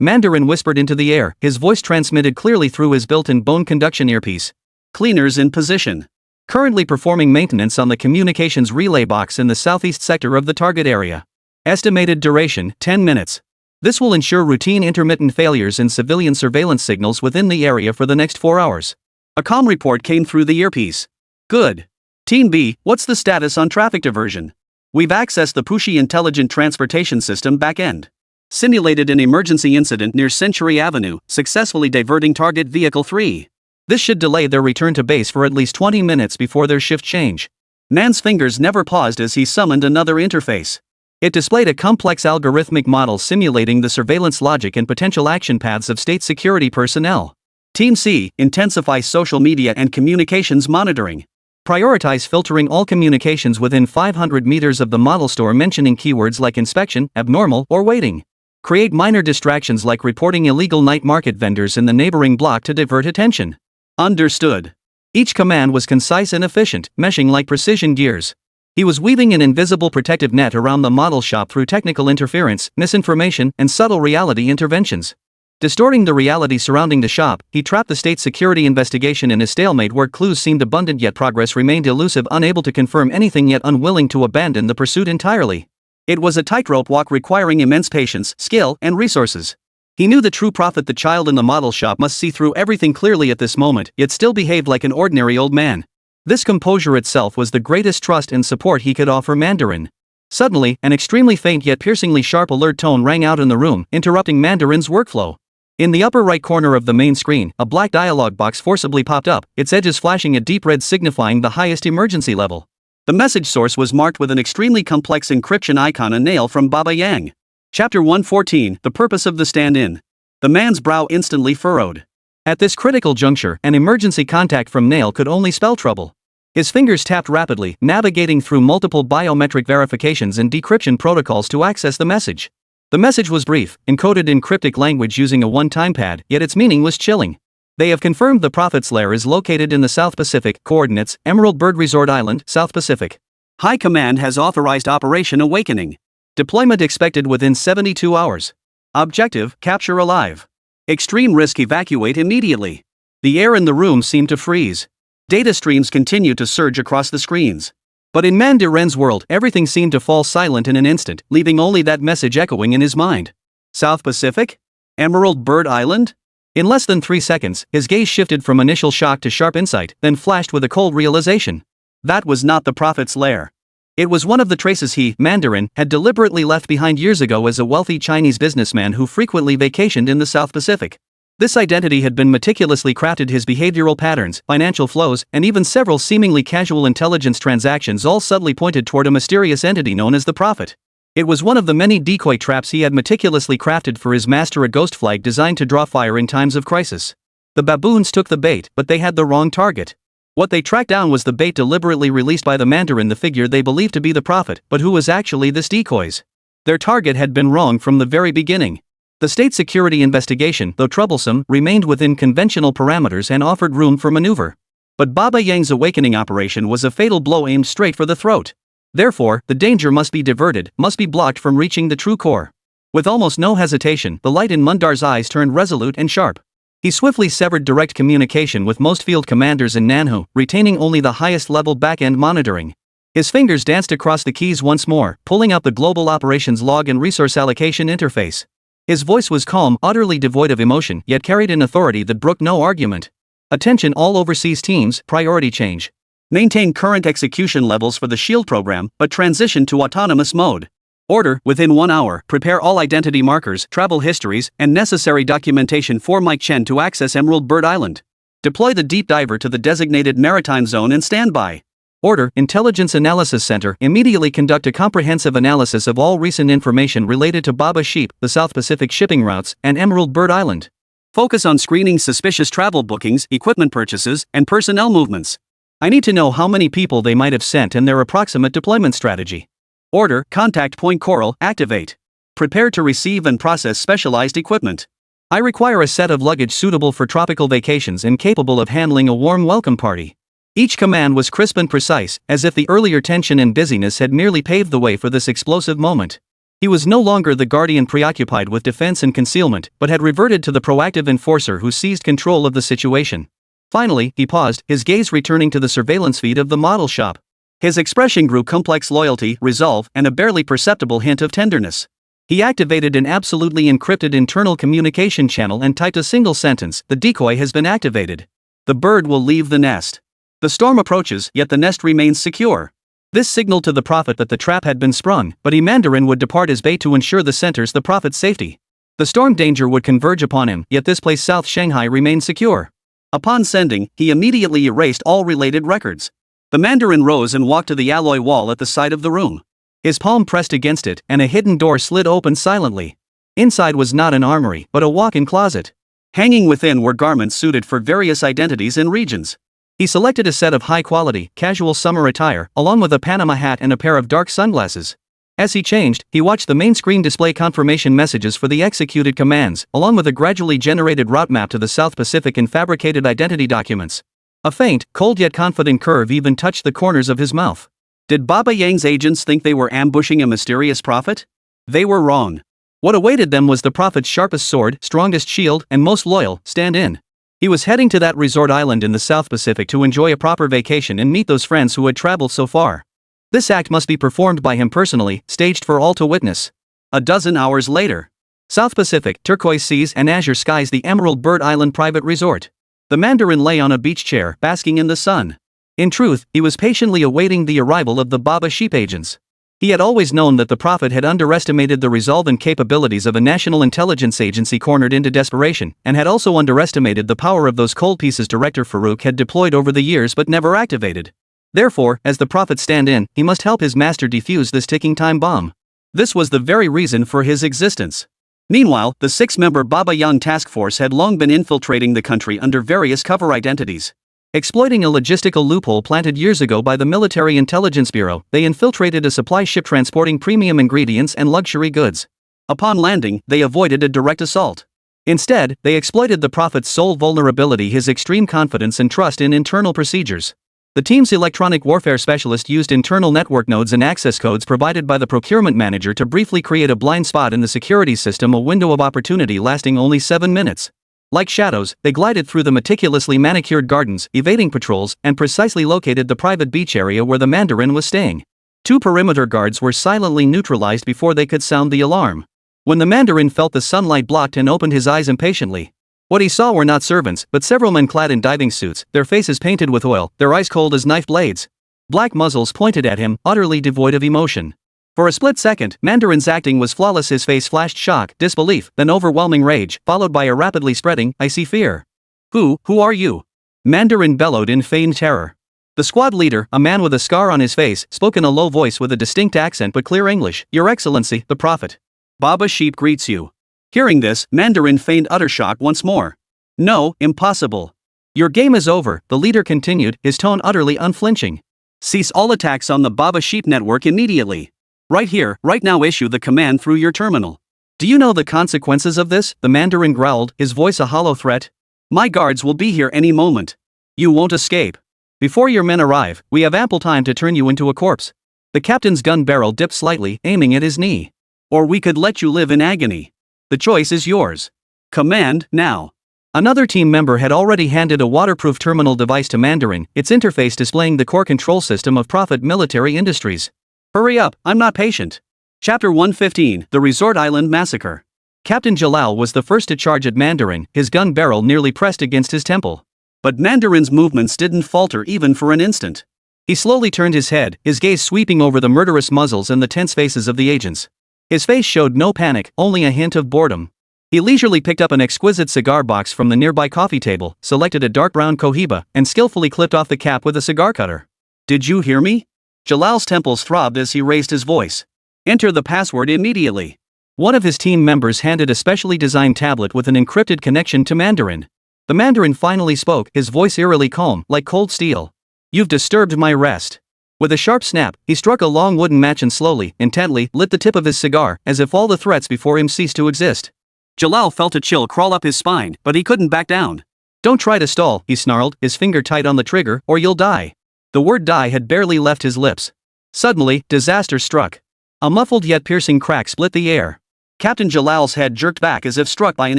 Mandarin whispered into the air, his voice transmitted clearly through his built-in bone conduction earpiece. Cleaners in position. Currently performing maintenance on the communications relay box in the southeast sector of the target area. Estimated duration, 10 minutes. This will ensure routine intermittent failures in civilian surveillance signals within the area for the next 4 hours. A calm report came through the earpiece. Good. Team B, what's the status on traffic diversion? We've accessed the Puxi Intelligent Transportation System backend. Simulated an emergency incident near Century Avenue, successfully diverting target vehicle 3. This should delay their return to base for at least 20 minutes before their shift change. Man's fingers never paused as he summoned another interface. It displayed a complex algorithmic model simulating the surveillance logic and potential action paths of state security personnel. Team C, intensify social media and communications monitoring. Prioritize filtering all communications within 500 meters of the model store mentioning keywords like inspection, abnormal, or waiting. Create minor distractions like reporting illegal night market vendors in the neighboring block to divert attention. Understood. Each command was concise and efficient, meshing like precision gears. He was weaving an invisible protective net around the model shop through technical interference, misinformation, and subtle reality interventions. Distorting the reality surrounding the shop, he trapped the state security investigation in a stalemate where clues seemed abundant yet progress remained elusive, unable to confirm anything yet unwilling to abandon the pursuit entirely. It was a tightrope walk requiring immense patience, skill, and resources. He knew the true prophet, the child in the model shop, must see through everything clearly at this moment, yet still behaved like an ordinary old man. This composure itself was the greatest trust and support he could offer Mandarin. Suddenly, an extremely faint yet piercingly sharp alert tone rang out in the room, interrupting Mandarin's workflow. In the upper right corner of the main screen, a black dialog box forcibly popped up, its edges flashing a deep red signifying the highest emergency level. The message source was marked with an extremely complex encryption icon, a nail from Baba Yang. Chapter 114, The Purpose of the Stand-In. The man's brow instantly furrowed. At this critical juncture, an emergency contact from Nail could only spell trouble. His fingers tapped rapidly, navigating through multiple biometric verifications and decryption protocols to access the message. The message was brief, encoded in cryptic language using a one-time pad, yet its meaning was chilling. They have confirmed the Prophet's lair is located in the South Pacific, coordinates, Emerald Bird Resort Island, South Pacific. High Command has authorized Operation Awakening. Deployment expected within 72 hours. Objective, capture alive. Extreme risk, evacuate immediately. The air in the room seemed to freeze. Data streams continued to surge across the screens. But in Mandarin's world, everything seemed to fall silent in an instant, leaving only that message echoing in his mind. South Pacific? Emerald Bird Island? In less than 3 seconds, his gaze shifted from initial shock to sharp insight, then flashed with a cold realization. That was not the prophet's lair. It was one of the traces he, Mandarin, had deliberately left behind years ago as a wealthy Chinese businessman who frequently vacationed in the South Pacific. This identity had been meticulously crafted. His behavioral patterns, financial flows, and even several seemingly casual intelligence transactions all subtly pointed toward a mysterious entity known as the prophet. It was one of the many decoy traps he had meticulously crafted for his master, a ghost flag designed to draw fire in times of crisis. The baboons took the bait, but they had the wrong target. What they tracked down was the bait deliberately released by the Mandarin, the figure they believed to be the prophet, but who was actually this decoys. Their target had been wrong from the very beginning. The state security investigation, though troublesome, remained within conventional parameters and offered room for maneuver. But Baba Yang's awakening operation was a fatal blow aimed straight for the throat. Therefore, the danger must be diverted, must be blocked from reaching the true core. With almost no hesitation, the light in Mundar's eyes turned resolute and sharp. He swiftly severed direct communication with most field commanders in Nanhu, retaining only the highest level back-end monitoring. His fingers danced across the keys once more, pulling out the global operations log and resource allocation interface. His voice was calm, utterly devoid of emotion, yet carried an authority that brooked no argument. Attention all overseas teams, priority change. Maintain current execution levels for the SHIELD program, but transition to autonomous mode. Order, within 1 hour, prepare all identity markers, travel histories, and necessary documentation for Mike Chen to access Emerald Bird Island. Deploy the deep diver to the designated maritime zone and stand by. Order, Intelligence Analysis Center, immediately conduct a comprehensive analysis of all recent information related to Baba Sheep, the South Pacific shipping routes, and Emerald Bird Island. Focus on screening suspicious travel bookings, equipment purchases, and personnel movements. I need to know how many people they might have sent and their approximate deployment strategy. Order, Contact Point Coral, activate. Prepare to receive and process specialized equipment. I require a set of luggage suitable for tropical vacations and capable of handling a warm welcome party. Each command was crisp and precise, as if the earlier tension and busyness had merely paved the way for this explosive moment. He was no longer the guardian preoccupied with defense and concealment, but had reverted to the proactive enforcer who seized control of the situation. Finally, he paused, his gaze returning to the surveillance feed of the model shop. His expression grew complex: loyalty, resolve, and a barely perceptible hint of tenderness. He activated an absolutely encrypted internal communication channel and typed a single sentence: "The decoy has been activated. The bird will leave the nest. The storm approaches, yet the nest remains secure." This signaled to the prophet that the trap had been sprung, but Mandarin would depart his bait to ensure the prophet's safety. The storm danger would converge upon him, yet this place, South Shanghai, remained secure. Upon sending, he immediately erased all related records. The Mandarin rose and walked to the alloy wall at the side of the room. His palm pressed against it, and a hidden door slid open silently. Inside was not an armory, but a walk-in closet. Hanging within were garments suited for various identities and regions. He selected a set of high-quality, casual summer attire, along with a Panama hat and a pair of dark sunglasses. As he changed, he watched the main screen display confirmation messages for the executed commands, along with a gradually generated route map to the South Pacific and fabricated identity documents. A faint, cold yet confident curve even touched the corners of his mouth. Did Baba Yang's agents think they were ambushing a mysterious prophet? They were wrong. What awaited them was the prophet's sharpest sword, strongest shield, and most loyal stand-in. He was heading to that resort island in the South Pacific to enjoy a proper vacation and meet those friends who had traveled so far. This act must be performed by him personally, staged for all to witness. A dozen hours later. South Pacific, turquoise seas and azure skies, the Emerald Bird Island private resort. The Mandarin lay on a beach chair, basking in the sun. In truth, he was patiently awaiting the arrival of the Baba Sheep agents. He had always known that the prophet had underestimated the resolve and capabilities of a national intelligence agency cornered into desperation, and had also underestimated the power of those cold pieces Director Farouk had deployed over the years but never activated. Therefore, as the prophet's stand-in, he must help his master defuse this ticking time bomb. This was the very reason for his existence. Meanwhile, the 6-member Baba Yang task force had long been infiltrating the country under various cover identities. Exploiting a logistical loophole planted years ago by the Military Intelligence Bureau, they infiltrated a supply ship transporting premium ingredients and luxury goods. Upon landing, they avoided a direct assault. Instead, they exploited the prophet's sole vulnerability: his extreme confidence and trust in internal procedures. The team's electronic warfare specialist used internal network nodes and access codes provided by the procurement manager to briefly create a blind spot in the security system, a window of opportunity lasting only 7 minutes. Like shadows, they glided through the meticulously manicured gardens, evading patrols, and precisely located the private beach area where the Mandarin was staying. 2 perimeter guards were silently neutralized before they could sound the alarm. When the Mandarin felt the sunlight blocked and opened his eyes impatiently, what he saw were not servants, but several men clad in diving suits, their faces painted with oil, their eyes cold as knife blades. Black muzzles pointed at him, utterly devoid of emotion. For a split second, Mandarin's acting was flawless. His face flashed shock, disbelief, then overwhelming rage, followed by a rapidly spreading, icy fear. Who are you? Mandarin bellowed in feigned terror. The squad leader, a man with a scar on his face, spoke in a low voice with a distinct accent but clear English. Your Excellency, the Prophet. Baba Sheep greets you. Hearing this, Mandarin feigned utter shock once more. No, impossible. Your game is over, the leader continued, his tone utterly unflinching. Cease all attacks on the Baba Sheep network immediately. Right here, right now, issue the command through your terminal. Do you know the consequences of this? The Mandarin growled, his voice a hollow threat. My guards will be here any moment. You won't escape. Before your men arrive, we have ample time to turn you into a corpse. The captain's gun barrel dipped slightly, aiming at his knee. Or we could let you live in agony. The choice is yours. Command, now. Another team member had already handed a waterproof terminal device to Mandarin, its interface displaying the core control system of Prophet Military Industries. Hurry up, I'm not patient. Chapter 115, The Resort Island Massacre. Captain Jalal was the first to charge at Mandarin, his gun barrel nearly pressed against his temple. But Mandarin's movements didn't falter even for an instant. He slowly turned his head, his gaze sweeping over the murderous muzzles and the tense faces of the agents. His face showed no panic, only a hint of boredom. He leisurely picked up an exquisite cigar box from the nearby coffee table, selected a dark brown Cohiba, and skillfully clipped off the cap with a cigar cutter. Did you hear me? Jalal's temples throbbed as he raised his voice. Enter the password immediately. One of his team members handed a specially designed tablet with an encrypted connection to Mandarin. The Mandarin finally spoke, his voice eerily calm, like cold steel. You've disturbed my rest. With a sharp snap, he struck a long wooden match and slowly, intently, lit the tip of his cigar, as if all the threats before him ceased to exist. Jalal felt a chill crawl up his spine, but he couldn't back down. Don't try to stall, he snarled, his finger tight on the trigger, or you'll die. The word die had barely left his lips. Suddenly, disaster struck. A muffled yet piercing crack split the air. Captain Jalal's head jerked back as if struck by an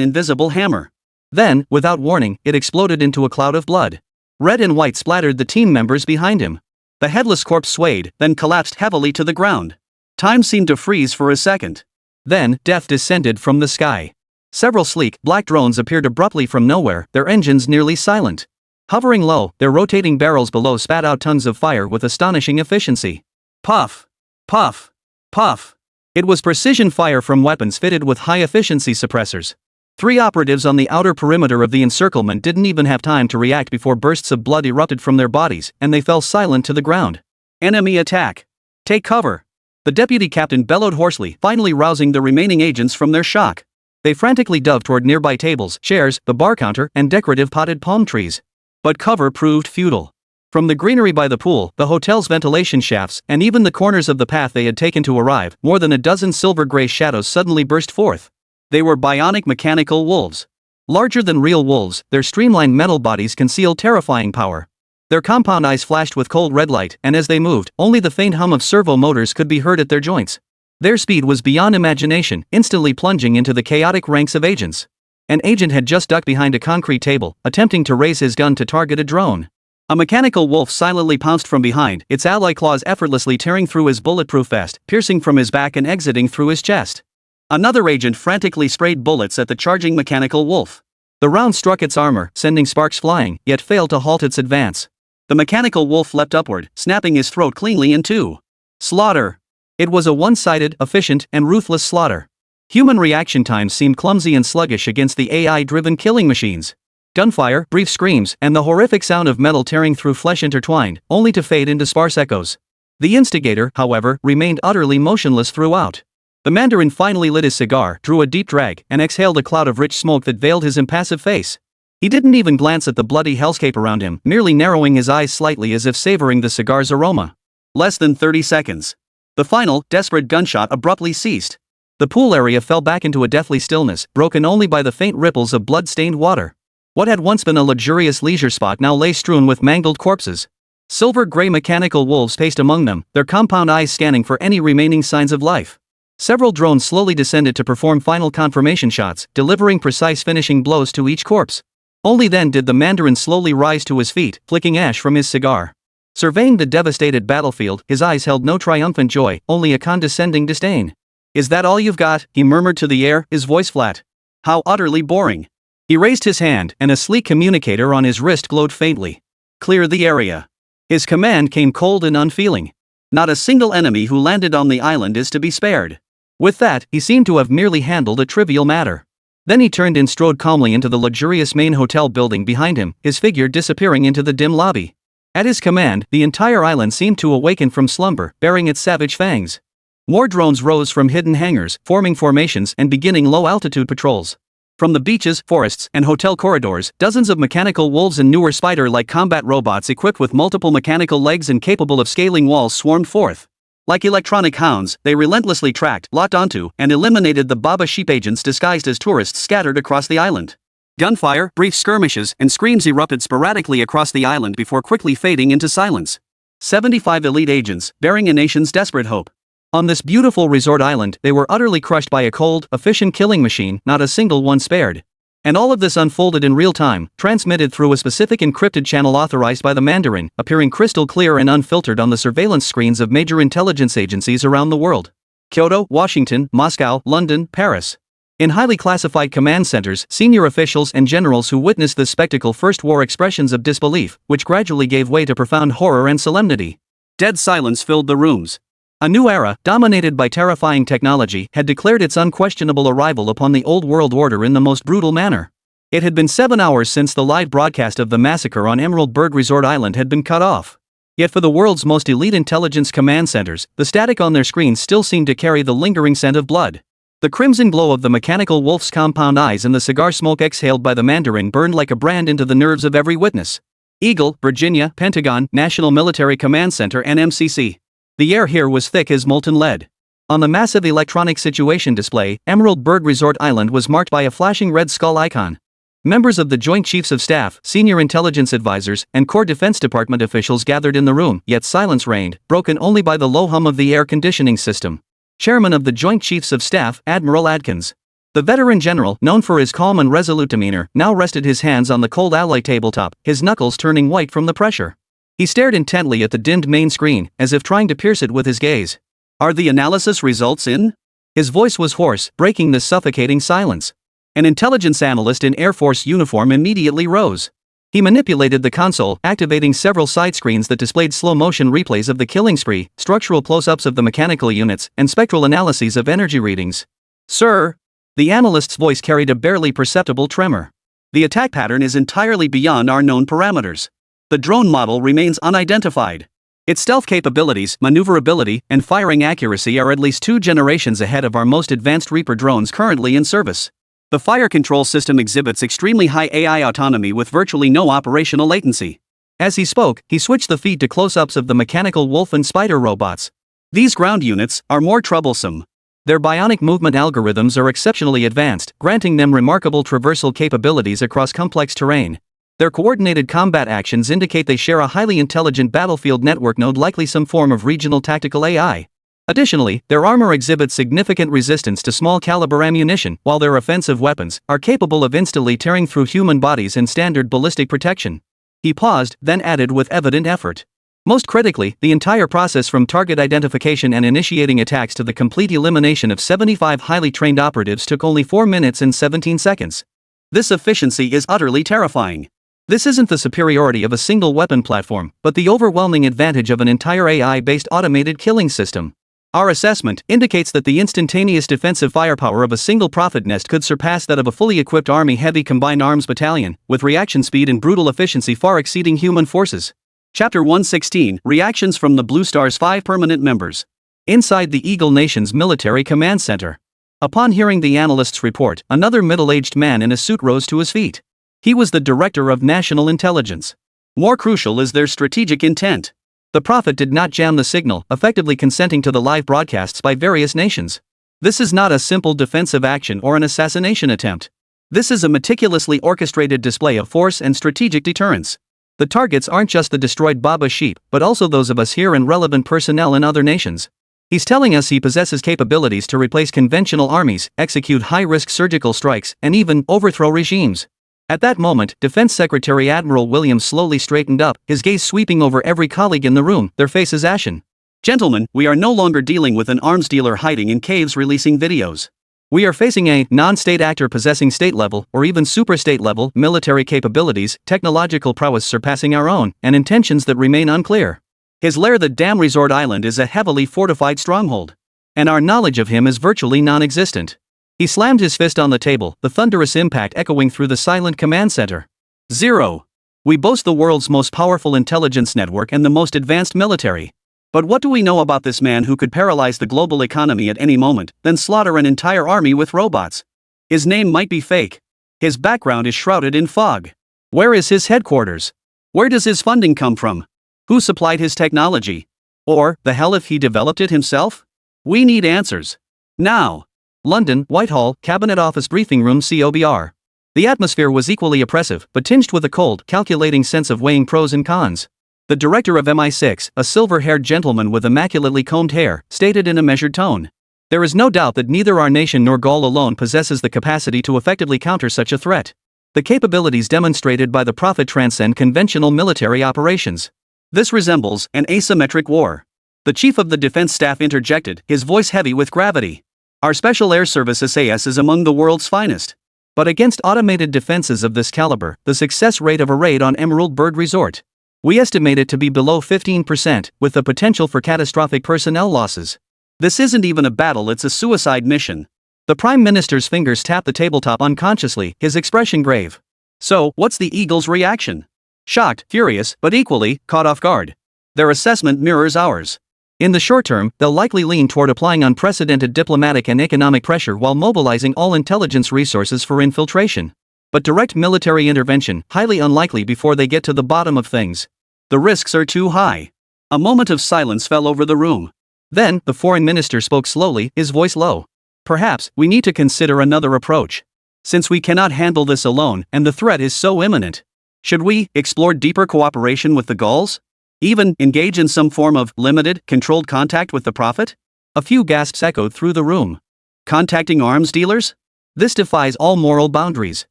invisible hammer. Then, without warning, it exploded into a cloud of blood. Red and white splattered the team members behind him. The headless corpse swayed, then collapsed heavily to the ground. Time seemed to freeze for a second. Then, death descended from the sky. Several sleek, black drones appeared abruptly from nowhere, their engines nearly silent. Hovering low, their rotating barrels below spat out tons of fire with astonishing efficiency. Puff! Puff! Puff! It was precision fire from weapons fitted with high-efficiency suppressors. 3 operatives on the outer perimeter of the encirclement didn't even have time to react before bursts of blood erupted from their bodies, and they fell silent to the ground. Enemy attack! Take cover! The deputy captain bellowed hoarsely, finally rousing the remaining agents from their shock. They frantically dove toward nearby tables, chairs, the bar counter, and decorative potted palm trees. But cover proved futile. From the greenery by the pool, the hotel's ventilation shafts, and even the corners of the path they had taken to arrive, more than a dozen silver-gray shadows suddenly burst forth. They were bionic mechanical wolves. Larger than real wolves, their streamlined metal bodies concealed terrifying power. Their compound eyes flashed with cold red light, and as they moved, only the faint hum of servo motors could be heard at their joints. Their speed was beyond imagination, instantly plunging into the chaotic ranks of agents. An agent had just ducked behind a concrete table, attempting to raise his gun to target a drone. A mechanical wolf silently pounced from behind, its alloy claws effortlessly tearing through his bulletproof vest, piercing from his back and exiting through his chest. Another agent frantically sprayed bullets at the charging mechanical wolf. The round struck its armor, sending sparks flying, yet failed to halt its advance. The mechanical wolf leapt upward, snapping his throat cleanly in two. Slaughter! It was a one-sided, efficient, and ruthless slaughter. Human reaction times seemed clumsy and sluggish against the AI-driven killing machines. Gunfire, brief screams, and the horrific sound of metal tearing through flesh intertwined, only to fade into sparse echoes. The instigator, however, remained utterly motionless throughout. The Mandarin finally lit his cigar, drew a deep drag, and exhaled a cloud of rich smoke that veiled his impassive face. He didn't even glance at the bloody hellscape around him, merely narrowing his eyes slightly as if savoring the cigar's aroma. Less than 30 seconds. The final, desperate gunshot abruptly ceased. The pool area fell back into a deathly stillness, broken only by the faint ripples of blood-stained water. What had once been a luxurious leisure spot now lay strewn with mangled corpses. Silver-gray mechanical wolves paced among them, their compound eyes scanning for any remaining signs of life. Several drones slowly descended to perform final confirmation shots, delivering precise finishing blows to each corpse. Only then did the Mandarin slowly rise to his feet, flicking ash from his cigar. Surveying the devastated battlefield, his eyes held no triumphant joy, only a condescending disdain. "Is that all you've got?" he murmured to the air, his voice flat. "How utterly boring." He raised his hand, and a sleek communicator on his wrist glowed faintly. "Clear the area." His command came cold and unfeeling. Not a single enemy who landed on the island is to be spared. With that, he seemed to have merely handled a trivial matter. Then he turned and strode calmly into the luxurious main hotel building behind him, his figure disappearing into the dim lobby. At his command, the entire island seemed to awaken from slumber, baring its savage fangs. More drones rose from hidden hangars, forming formations and beginning low-altitude patrols. From the beaches, forests, and hotel corridors, dozens of mechanical wolves and newer spider-like combat robots equipped with multiple mechanical legs and capable of scaling walls swarmed forth. Like electronic hounds, they relentlessly tracked, locked onto, and eliminated the Baba sheep agents disguised as tourists scattered across the island. Gunfire, brief skirmishes, and screams erupted sporadically across the island before quickly fading into silence. 75 elite agents, bearing a nation's desperate hope. On this beautiful resort island, they were utterly crushed by a cold, efficient killing machine, not a single one spared. And all of this unfolded in real time, transmitted through a specific encrypted channel authorized by the Mandarin, appearing crystal clear and unfiltered on the surveillance screens of major intelligence agencies around the world. Kyoto, Washington, Moscow, London, Paris. In highly classified command centers, senior officials and generals who witnessed this spectacle first wore expressions of disbelief, which gradually gave way to profound horror and solemnity. Dead silence filled the rooms. A new era, dominated by terrifying technology, had declared its unquestionable arrival upon the old world order in the most brutal manner. It had been 7 hours since the live broadcast of the massacre on Emerald Berg Resort Island had been cut off. Yet for the world's most elite intelligence command centers, the static on their screens still seemed to carry the lingering scent of blood. The crimson glow of the mechanical wolf's compound eyes and the cigar smoke exhaled by the Mandarin burned like a brand into the nerves of every witness. Eagle, Virginia, Pentagon, National Military Command Center and MCC. The air here was thick as molten lead. On the massive electronic situation display, Emerald Berg Resort Island was marked by a flashing red skull icon. Members of the Joint Chiefs of Staff, senior intelligence advisors, and core Defense Department officials gathered in the room, yet silence reigned, broken only by the low hum of the air conditioning system. Chairman of the Joint Chiefs of Staff, Admiral Adkins. The veteran general, known for his calm and resolute demeanor, now rested his hands on the cold alloy tabletop, his knuckles turning white from the pressure. He stared intently at the dimmed main screen, as if trying to pierce it with his gaze. "Are the analysis results in?" His voice was hoarse, breaking the suffocating silence. An intelligence analyst in Air Force uniform immediately rose. He manipulated the console, activating several side screens that displayed slow-motion replays of the killing spree, structural close-ups of the mechanical units, and spectral analyses of energy readings. "Sir?" The analyst's voice carried a barely perceptible tremor. "The attack pattern is entirely beyond our known parameters. The drone model remains unidentified. Its stealth capabilities, maneuverability, and firing accuracy are at least 2 generations ahead of our most advanced Reaper drones currently in service. The fire control system exhibits extremely high AI autonomy with virtually no operational latency." As he spoke, he switched the feed to close-ups of the mechanical wolf and spider robots. "These ground units are more troublesome. Their bionic movement algorithms are exceptionally advanced, granting them remarkable traversal capabilities across complex terrain. Their coordinated combat actions indicate they share a highly intelligent battlefield network node, likely some form of regional tactical AI. Additionally, their armor exhibits significant resistance to small-caliber ammunition, while their offensive weapons are capable of instantly tearing through human bodies and standard ballistic protection." He paused, then added with evident effort. "Most critically, the entire process from target identification and initiating attacks to the complete elimination of 75 highly trained operatives took only 4 minutes and 17 seconds. This efficiency is utterly terrifying. This isn't the superiority of a single weapon platform, but the overwhelming advantage of an entire AI-based automated killing system. Our assessment indicates that the instantaneous defensive firepower of a single profit nest could surpass that of a fully equipped Army heavy combined arms battalion, with reaction speed and brutal efficiency far exceeding human forces." Chapter 116, Reactions from the Blue Star's 5 permanent members. Inside the Eagle Nation's military command center. Upon hearing the analyst's report, another middle-aged man in a suit rose to his feet. He was the Director of National Intelligence. More crucial is their strategic intent. The Prophet did not jam the signal, effectively consenting to the live broadcasts by various nations. This is not a simple defensive action or an assassination attempt. This is a meticulously orchestrated display of force and strategic deterrence. The targets aren't just the destroyed Baba sheep, but also those of us here and relevant personnel in other nations. He's telling us he possesses capabilities to replace conventional armies, execute high-risk surgical strikes, and even overthrow regimes. At that moment, Defense Secretary Admiral Williams slowly straightened up, his gaze sweeping over every colleague in the room, their faces ashen. Gentlemen, we are no longer dealing with an arms dealer hiding in caves releasing videos. We are facing a non-state actor possessing state-level, or even super-state-level, military capabilities, technological prowess surpassing our own, and intentions that remain unclear. His lair, the Dam Resort Island, is a heavily fortified stronghold. And our knowledge of him is virtually non-existent. He slammed his fist on the table, the thunderous impact echoing through the silent command center. 0. We boast the world's most powerful intelligence network and the most advanced military. But what do we know about this man who could paralyze the global economy at any moment, then slaughter an entire army with robots? His name might be fake. His background is shrouded in fog. Where is his headquarters? Where does his funding come from? Who supplied his technology? Or, the hell if he developed it himself? We need answers. Now. London, Whitehall, Cabinet Office Briefing Room COBR. The atmosphere was equally oppressive, but tinged with a cold, calculating sense of weighing pros and cons. The director of MI6, a silver-haired gentleman with immaculately combed hair, stated in a measured tone. There is no doubt that neither our nation nor Gaul alone possesses the capacity to effectively counter such a threat. The capabilities demonstrated by the Prophet transcend conventional military operations. This resembles an asymmetric war. The chief of the defense staff interjected, his voice heavy with gravity. Our Special Air Service SAS is among the world's finest. But against automated defenses of this caliber, the success rate of a raid on Emerald Bird Resort, we estimate it to be below 15%, with the potential for catastrophic personnel losses. This isn't even a battle, it's a suicide mission. The Prime Minister's fingers tapped the tabletop unconsciously, his expression grave. So, what's the Eagles' reaction? Shocked, furious, but equally caught off guard. Their assessment mirrors ours. In the short term, they'll likely lean toward applying unprecedented diplomatic and economic pressure while mobilizing all intelligence resources for infiltration. But direct military intervention, highly unlikely before they get to the bottom of things. The risks are too high. A moment of silence fell over the room. Then, the foreign minister spoke slowly, his voice low. Perhaps, we need to consider another approach. Since we cannot handle this alone, and the threat is so imminent. Should we explore deeper cooperation with the Gauls? Even engage in some form of limited, controlled contact with the Prophet? A few gasps echoed through the room. Contacting arms dealers? This defies all moral boundaries.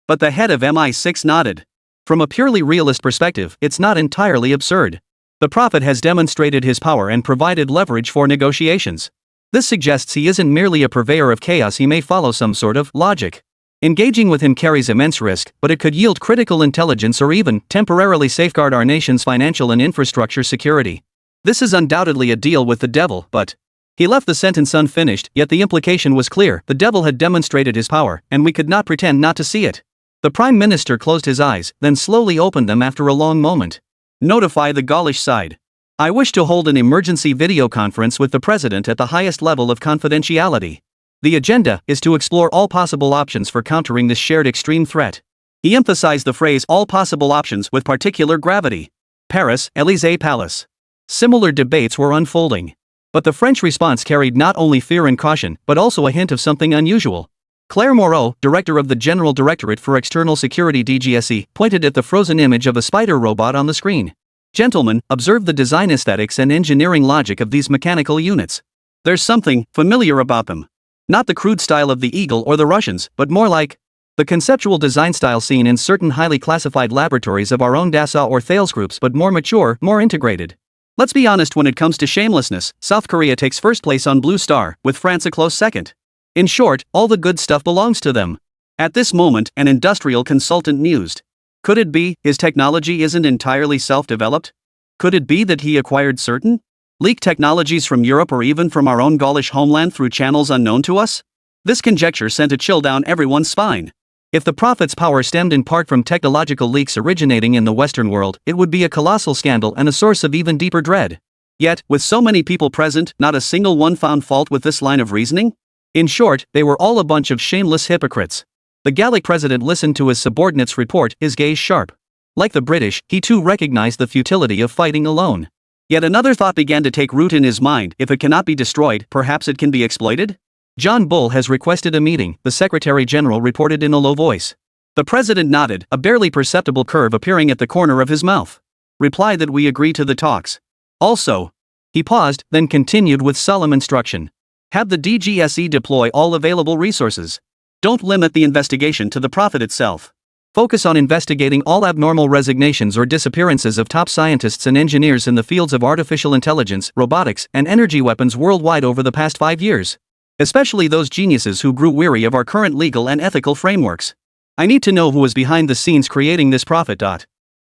But the head of MI6 nodded. From a purely realist perspective, it's not entirely absurd. The Prophet has demonstrated his power and provided leverage for negotiations. This suggests he isn't merely a purveyor of chaos, he may follow some sort of logic. Engaging with him carries immense risk, but it could yield critical intelligence or even temporarily safeguard our nation's financial and infrastructure security. This is undoubtedly a deal with the devil, but... He left the sentence unfinished, yet the implication was clear. The devil had demonstrated his power, and we could not pretend not to see it. The Prime Minister closed his eyes, then slowly opened them after a long moment. Notify the Gaulish side. I wish to hold an emergency video conference with the President at the highest level of confidentiality. The agenda is to explore all possible options for countering this shared extreme threat. He emphasized the phrase all possible options with particular gravity. Paris, Élysée Palace. Similar debates were unfolding. But the French response carried not only fear and caution, but also a hint of something unusual. Claire Moreau, director of the General Directorate for External Security DGSE, pointed at the frozen image of a spider robot on the screen. Gentlemen, observe the design aesthetics and engineering logic of these mechanical units. There's something familiar about them. Not the crude style of the Eagle or the Russians, but more like the conceptual design style seen in certain highly classified laboratories of our own Dassault or Thales groups, but more mature, more integrated. Let's be honest, when it comes to shamelessness, South Korea takes first place on Blue Star, with France a close second. In short, all the good stuff belongs to them. At this moment, an industrial consultant mused. Could it be his technology isn't entirely self-developed? Could it be that he acquired certain leaked technologies from Europe or even from our own Gaulish homeland through channels unknown to us? This conjecture sent a chill down everyone's spine. If the Prophet's power stemmed in part from technological leaks originating in the Western world, it would be a colossal scandal and a source of even deeper dread. Yet, with so many people present, not a single one found fault with this line of reasoning? In short, they were all a bunch of shameless hypocrites. The Gallic president listened to his subordinate's report, his gaze sharp. Like the British, he too recognized the futility of fighting alone. Yet another thought began to take root in his mind. If it cannot be destroyed, perhaps it can be exploited? John Bull has requested a meeting, the Secretary General reported in a low voice. The president nodded, a barely perceptible curve appearing at the corner of his mouth. Reply that we agree to the talks. Also, He paused, then continued with solemn instruction. Have the DGSE deploy all available resources. Don't limit the investigation to the prophet itself. Focus on investigating all abnormal resignations or disappearances of top scientists and engineers in the fields of artificial intelligence, robotics, and energy weapons worldwide over the past 5 years. Especially those geniuses who grew weary of our current legal and ethical frameworks. I need to know who was behind the scenes creating this prophet.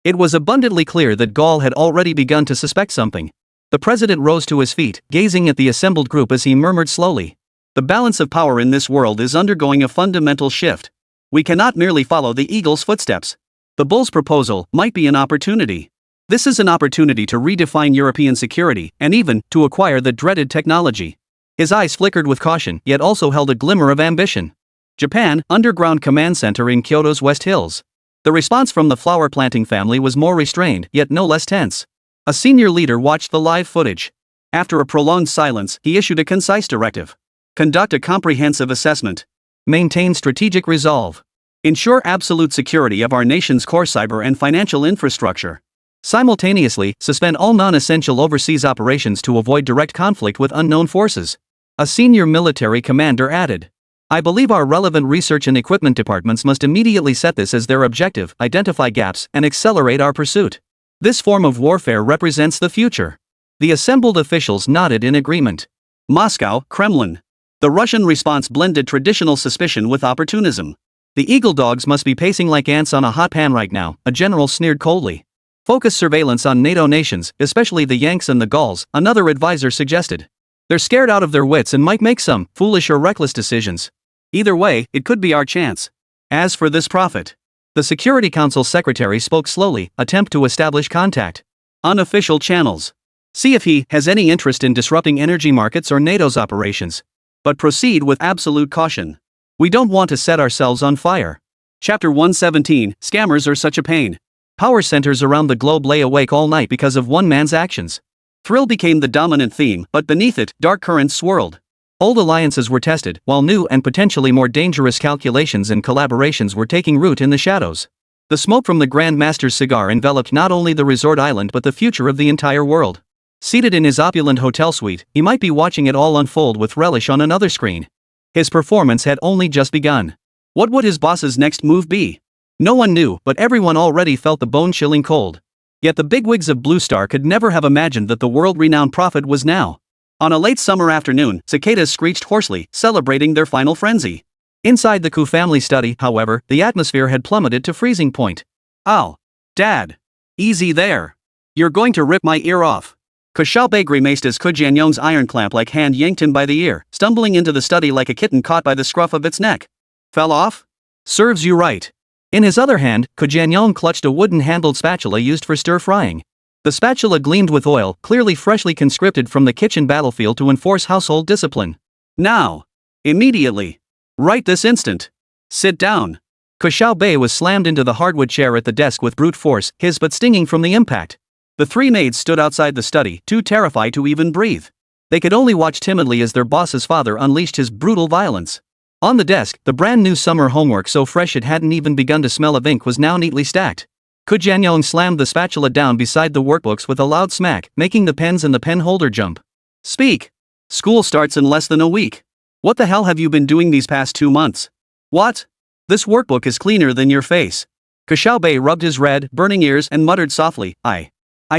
It was abundantly clear that Gaul had already begun to suspect something. The president rose to his feet, gazing at the assembled group as he murmured slowly. The balance of power in this world is undergoing a fundamental shift. We cannot merely follow the eagle's footsteps. The bull's proposal might be an opportunity. This is an opportunity to redefine European security, and even to acquire the dreaded technology. His eyes flickered with caution, yet also held a glimmer of ambition. Japan, underground command center in Kyoto's West Hills. The response from the flower planting family was more restrained, yet no less tense. A senior leader watched the live footage. After a prolonged silence, he issued a concise directive. Conduct a comprehensive assessment. Maintain strategic resolve. Ensure absolute security of our nation's core cyber and financial infrastructure. Simultaneously, suspend all non-essential overseas operations to avoid direct conflict with unknown forces. A senior military commander added. I believe our relevant research and equipment departments must immediately set this as their objective, identify gaps, and accelerate our pursuit. This form of warfare represents the future. The assembled officials nodded in agreement. Moscow, Kremlin. The Russian response blended traditional suspicion with opportunism. The eagle dogs must be pacing like ants on a hot pan right now, a general sneered coldly. Focus surveillance on NATO nations, especially the Yanks and the Gauls, another advisor suggested. They're scared out of their wits and might make some foolish or reckless decisions. Either way, it could be our chance. As for this prophet, the Security Council secretary spoke slowly, attempt to establish contact. Unofficial channels. See if he has any interest in disrupting energy markets or NATO's operations. But proceed with absolute caution. We don't want to set ourselves on fire. Chapter 117, Scammers are such a pain. Power centers around the globe lay awake all night because of one man's actions. Thrill became the dominant theme, but beneath it, dark currents swirled. Old alliances were tested, while new and potentially more dangerous calculations and collaborations were taking root in the shadows. The smoke from the Grand Master's cigar enveloped not only the resort island but the future of the entire world. Seated in his opulent hotel suite, he might be watching it all unfold with relish on another screen. His performance had only just begun. What would his boss's next move be? No one knew, but everyone already felt the bone-chilling cold. Yet the bigwigs of Blue Star could never have imagined that the world-renowned prophet was now. On a late summer afternoon, cicadas screeched hoarsely, celebrating their final frenzy. Inside the Ku family study, however, the atmosphere had plummeted to freezing point. Ow. Dad. Easy there. You're going to rip my ear off. Ke Xiaobei grimaced as Jianyong's iron clamp-like hand yanked him by the ear, stumbling into the study like a kitten caught by the scruff of its neck. Fell off? Serves you right. In his other hand, Jianyong clutched a wooden-handled spatula used for stir-frying. The spatula gleamed with oil, clearly freshly conscripted from the kitchen battlefield to enforce household discipline. Now. Immediately. Right this instant. Sit down. Ke Xiaobei was slammed into the hardwood chair at the desk with brute force, his butt stinging from the impact. The three maids stood outside the study, too terrified to even breathe. They could only watch timidly as their boss's father unleashed his brutal violence. On the desk, the brand new summer homework so fresh it hadn't even begun to smell of ink was now neatly stacked. Jianyong slammed the spatula down beside the workbooks with a loud smack, making the pens and the pen holder jump. Speak. School starts in less than a week. What the hell have you been doing these past 2 months? What? This workbook is cleaner than your face. Ke Xiaobei rubbed his red, burning ears and muttered softly, I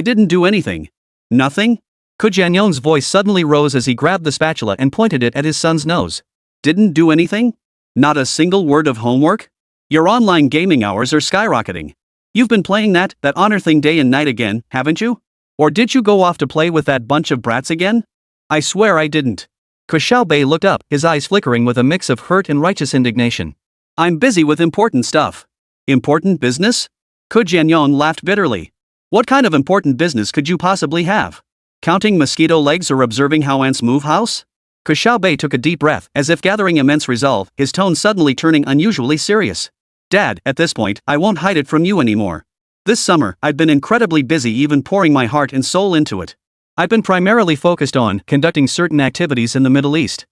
didn't do anything. Nothing? Jianyong's voice suddenly rose as he grabbed the spatula and pointed it at his son's nose. Didn't do anything? Not a single word of homework? Your online gaming hours are skyrocketing. You've been playing that honor thing day and night again, haven't you? Or did you go off to play with that bunch of brats again? I swear I didn't. Ke Xiaobei looked up, his eyes flickering with a mix of hurt and righteous indignation. I'm busy with important stuff. Important business? Jianyong laughed bitterly. What kind of important business could you possibly have? Counting mosquito legs or observing how ants move house? Ke Xiaobei took a deep breath, as if gathering immense resolve, his tone suddenly turning unusually serious. Dad, at this point, I won't hide it from you anymore. This summer, I've been incredibly busy, even pouring my heart and soul into it. I've been primarily focused on conducting certain activities in the Middle East.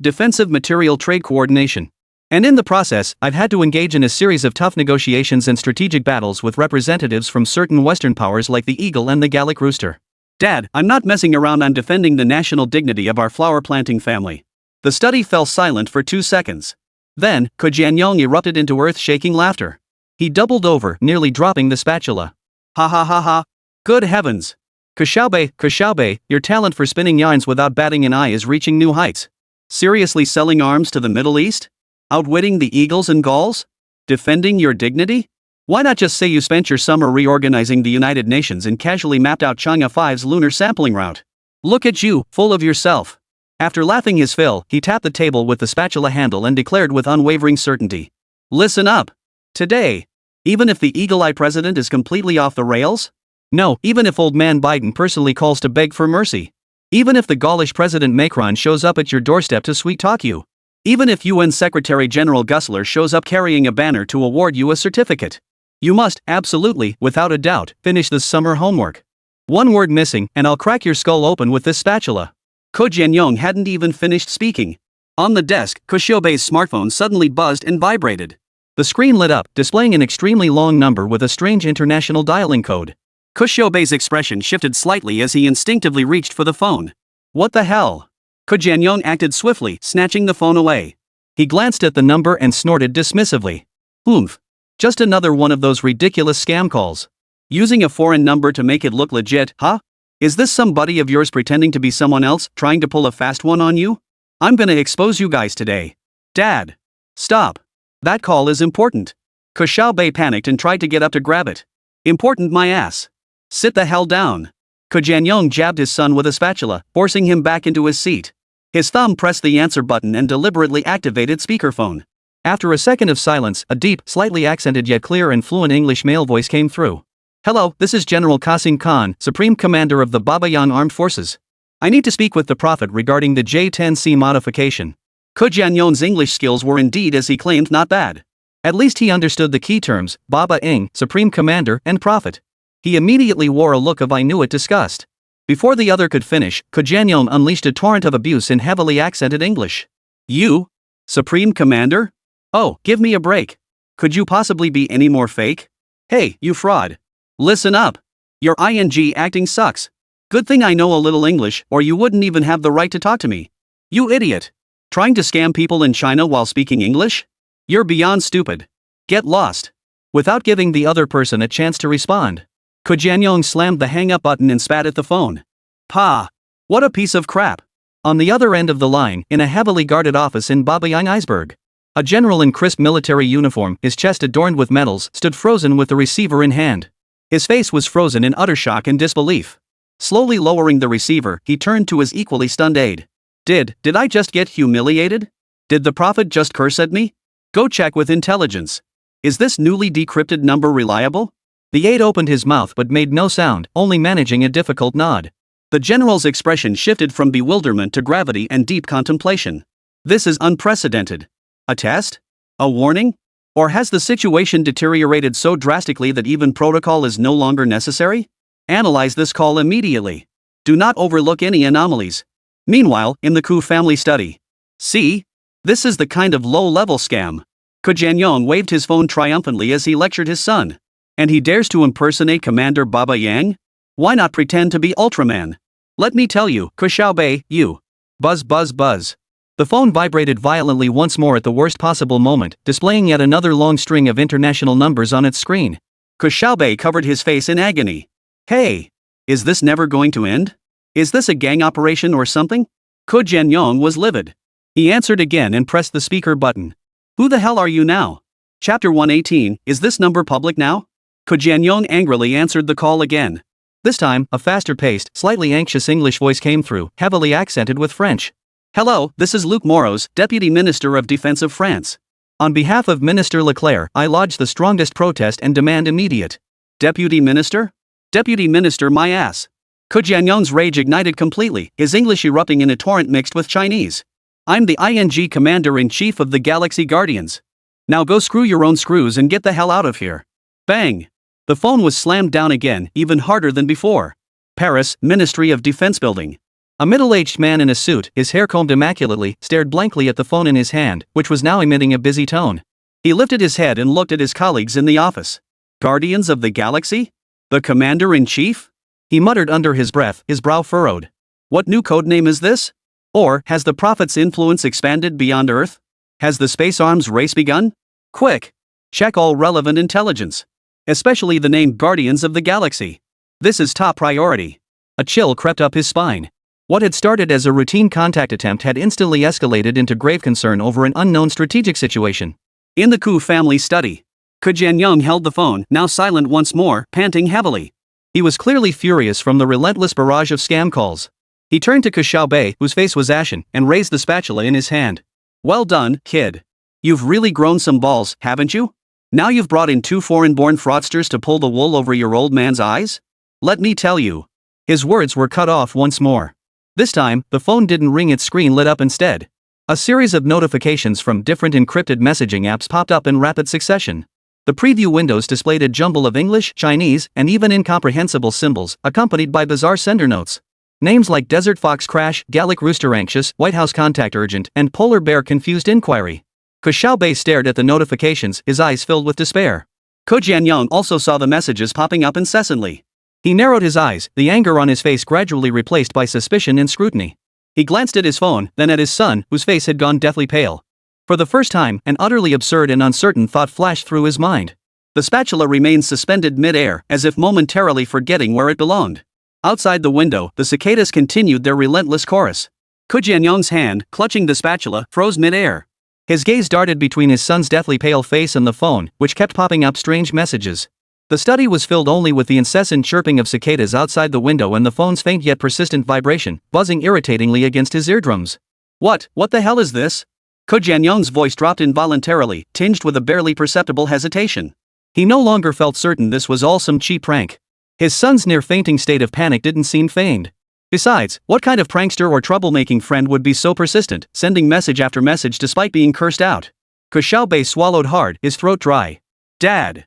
Defensive material trade coordination. And in the process, I've had to engage in a series of tough negotiations and strategic battles with representatives from certain Western powers like the Eagle and the Gallic Rooster. Dad, I'm not messing around, I'm defending the national dignity of our flower-planting family. The study fell silent for 2 seconds. Then, Ke Jianyong erupted into earth-shaking laughter. He doubled over, nearly dropping the spatula. Ha ha ha ha. Good heavens. Ke Xiaobei, your talent for spinning yarns without batting an eye is reaching new heights. Seriously selling arms to the Middle East? Outwitting the eagles and gulls? Defending your dignity? Why not just say you spent your summer reorganizing the United Nations and casually mapped out Chang'e 5's lunar sampling route? Look at you, full of yourself. After laughing his fill, he tapped the table with the spatula handle and declared with unwavering certainty. Listen up. Today. Even if the eagle-eye president is completely off the rails? No, even if old man Biden personally calls to beg for mercy. Even if the Gaulish President Macron shows up at your doorstep to sweet-talk you. Even if UN Secretary General Gusler shows up carrying a banner to award you a certificate. You must, absolutely, without a doubt, finish this summer homework. One word missing, and I'll crack your skull open with this spatula. Ke Jianyong hadn't even finished speaking. On the desk, Ke Xiaobei's smartphone suddenly buzzed and vibrated. The screen lit up, displaying an extremely long number with a strange international dialing code. Ke Xiaobei's expression shifted slightly as he instinctively reached for the phone. What the hell? Ke Jianyong acted swiftly, snatching the phone away. He glanced at the number and snorted dismissively. Oomph. Just another one of those ridiculous scam calls. Using a foreign number to make it look legit, huh? Is this some buddy of yours pretending to be someone else, trying to pull a fast one on you? I'm gonna expose you guys today. Dad. Stop. That call is important. Ke Xiaobei panicked and tried to get up to grab it. Important my ass. Sit the hell down. Ke Jianyong jabbed his son with a spatula, forcing him back into his seat. His thumb pressed the answer button and deliberately activated speakerphone. After a second of silence, a deep, slightly accented yet clear and fluent English male voice came through. Hello, this is General Qasim Khan, Supreme Commander of the Babayang Armed Forces. I need to speak with the Prophet regarding the J-10C modification. Ke Jianyong's English skills were indeed, as he claimed, not bad. At least he understood the key terms, Baba Ing, Supreme Commander, and Prophet. He immediately wore a look of I knew it disgust. Before the other could finish, Ke Jianyong unleashed a torrent of abuse in heavily accented English. You? Supreme Commander? Oh, give me a break. Could you possibly be any more fake? Hey, you fraud. Listen up. Your ing acting sucks. Good thing I know a little English, or you wouldn't even have the right to talk to me. You idiot. Trying to scam people in China while speaking English? You're beyond stupid. Get lost. Without giving the other person a chance to respond, Ke Jianyong slammed the hang-up button and spat at the phone. Pa! What a piece of crap! On the other end of the line, in a heavily guarded office in Babayang Iceberg, a general in crisp military uniform, his chest adorned with medals, stood frozen with the receiver in hand. His face was frozen in utter shock and disbelief. Slowly lowering the receiver, he turned to his equally stunned aide. Did I just get humiliated? Did the Prophet just curse at me? Go check with intelligence. Is this newly decrypted number reliable? The aide opened his mouth but made no sound, only managing a difficult nod. The general's expression shifted from bewilderment to gravity and deep contemplation. This is unprecedented. A test? A warning? Or has the situation deteriorated so drastically that even protocol is no longer necessary? Analyze this call immediately. Do not overlook any anomalies. Meanwhile, in the Ku family study. See? This is the kind of low-level scam. Ke Jianyong waved his phone triumphantly as he lectured his son. And he dares to impersonate Commander Baba Yang? Why not pretend to be Ultraman? Let me tell you, Ke Xiaobei, you. Buzz buzz buzz. The phone vibrated violently once more at the worst possible moment, displaying yet another long string of international numbers on its screen. Ke Xiaobei covered his face in agony. Hey! Is this never going to end? Is this a gang operation or something? Ke Jianyong was livid. He answered again and pressed the speaker button. Who the hell are you now? Chapter 118, is this number public now? Ke Jianyong angrily answered the call again. This time, a faster-paced, slightly anxious English voice came through, heavily accented with French. Hello, this is Luc Moreau, Deputy Minister of Defense of France. On behalf of Minister Leclerc, I lodge the strongest protest and demand immediate. Deputy Minister? Deputy Minister my ass. Ke Jianyong's rage ignited completely, his English erupting in a torrent mixed with Chinese. I'm the ING Commander-in-Chief of the Galaxy Guardians. Now go screw your own screws and get the hell out of here. Bang! The phone was slammed down again, even harder than before. Paris, Ministry of Defense Building. A middle-aged man in a suit, his hair combed immaculately, stared blankly at the phone in his hand, which was now emitting a busy tone. He lifted his head and looked at his colleagues in the office. Guardians of the Galaxy? The Commander-in-Chief? He muttered under his breath, his brow furrowed. What new code name is this? Or, has the prophet's influence expanded beyond Earth? Has the space arms race begun? Quick! Check all relevant intelligence. Especially the named Guardians of the Galaxy. This is top priority. A chill crept up his spine. What had started as a routine contact attempt had instantly escalated into grave concern over an unknown strategic situation. In the Ku family study, Ke Jianyong held the phone, now silent once more, panting heavily. He was clearly furious from the relentless barrage of scam calls. He turned to Ke Xiaobei, whose face was ashen, and raised the spatula in his hand. Well done, kid. You've really grown some balls, haven't you? Now you've brought in 2 foreign-born fraudsters to pull the wool over your old man's eyes? Let me tell you. His words were cut off once more. This time, the phone didn't ring, its screen lit up instead. A series of notifications from different encrypted messaging apps popped up in rapid succession. The preview windows displayed a jumble of English, Chinese, and even incomprehensible symbols, accompanied by bizarre sender notes. Names like Desert Fox Crash, Gallic Rooster Anxious, White House Contact Urgent, and Polar Bear Confused Inquiry. Ke Xiaobei stared at the notifications, his eyes filled with despair. Ke Jianyong also saw the messages popping up incessantly. He narrowed his eyes, the anger on his face gradually replaced by suspicion and scrutiny. He glanced at his phone, then at his son, whose face had gone deathly pale. For the first time, an utterly absurd and uncertain thought flashed through his mind. The spatula remained suspended mid-air, as if momentarily forgetting where it belonged. Outside the window, the cicadas continued their relentless chorus. Ke Jianyong's hand, clutching the spatula, froze mid-air. His gaze darted between his son's deathly pale face and the phone, which kept popping up strange messages. The study was filled only with the incessant chirping of cicadas outside the window and the phone's faint yet persistent vibration, buzzing irritatingly against his eardrums. What the hell is this? Ke Jianyong's voice dropped involuntarily, tinged with a barely perceptible hesitation. He no longer felt certain this was all some cheap prank. His son's near-fainting state of panic didn't seem feigned. Besides, what kind of prankster or troublemaking friend would be so persistent, sending message after message despite being cursed out? Ke Xiaobei swallowed hard, his throat dry. Dad,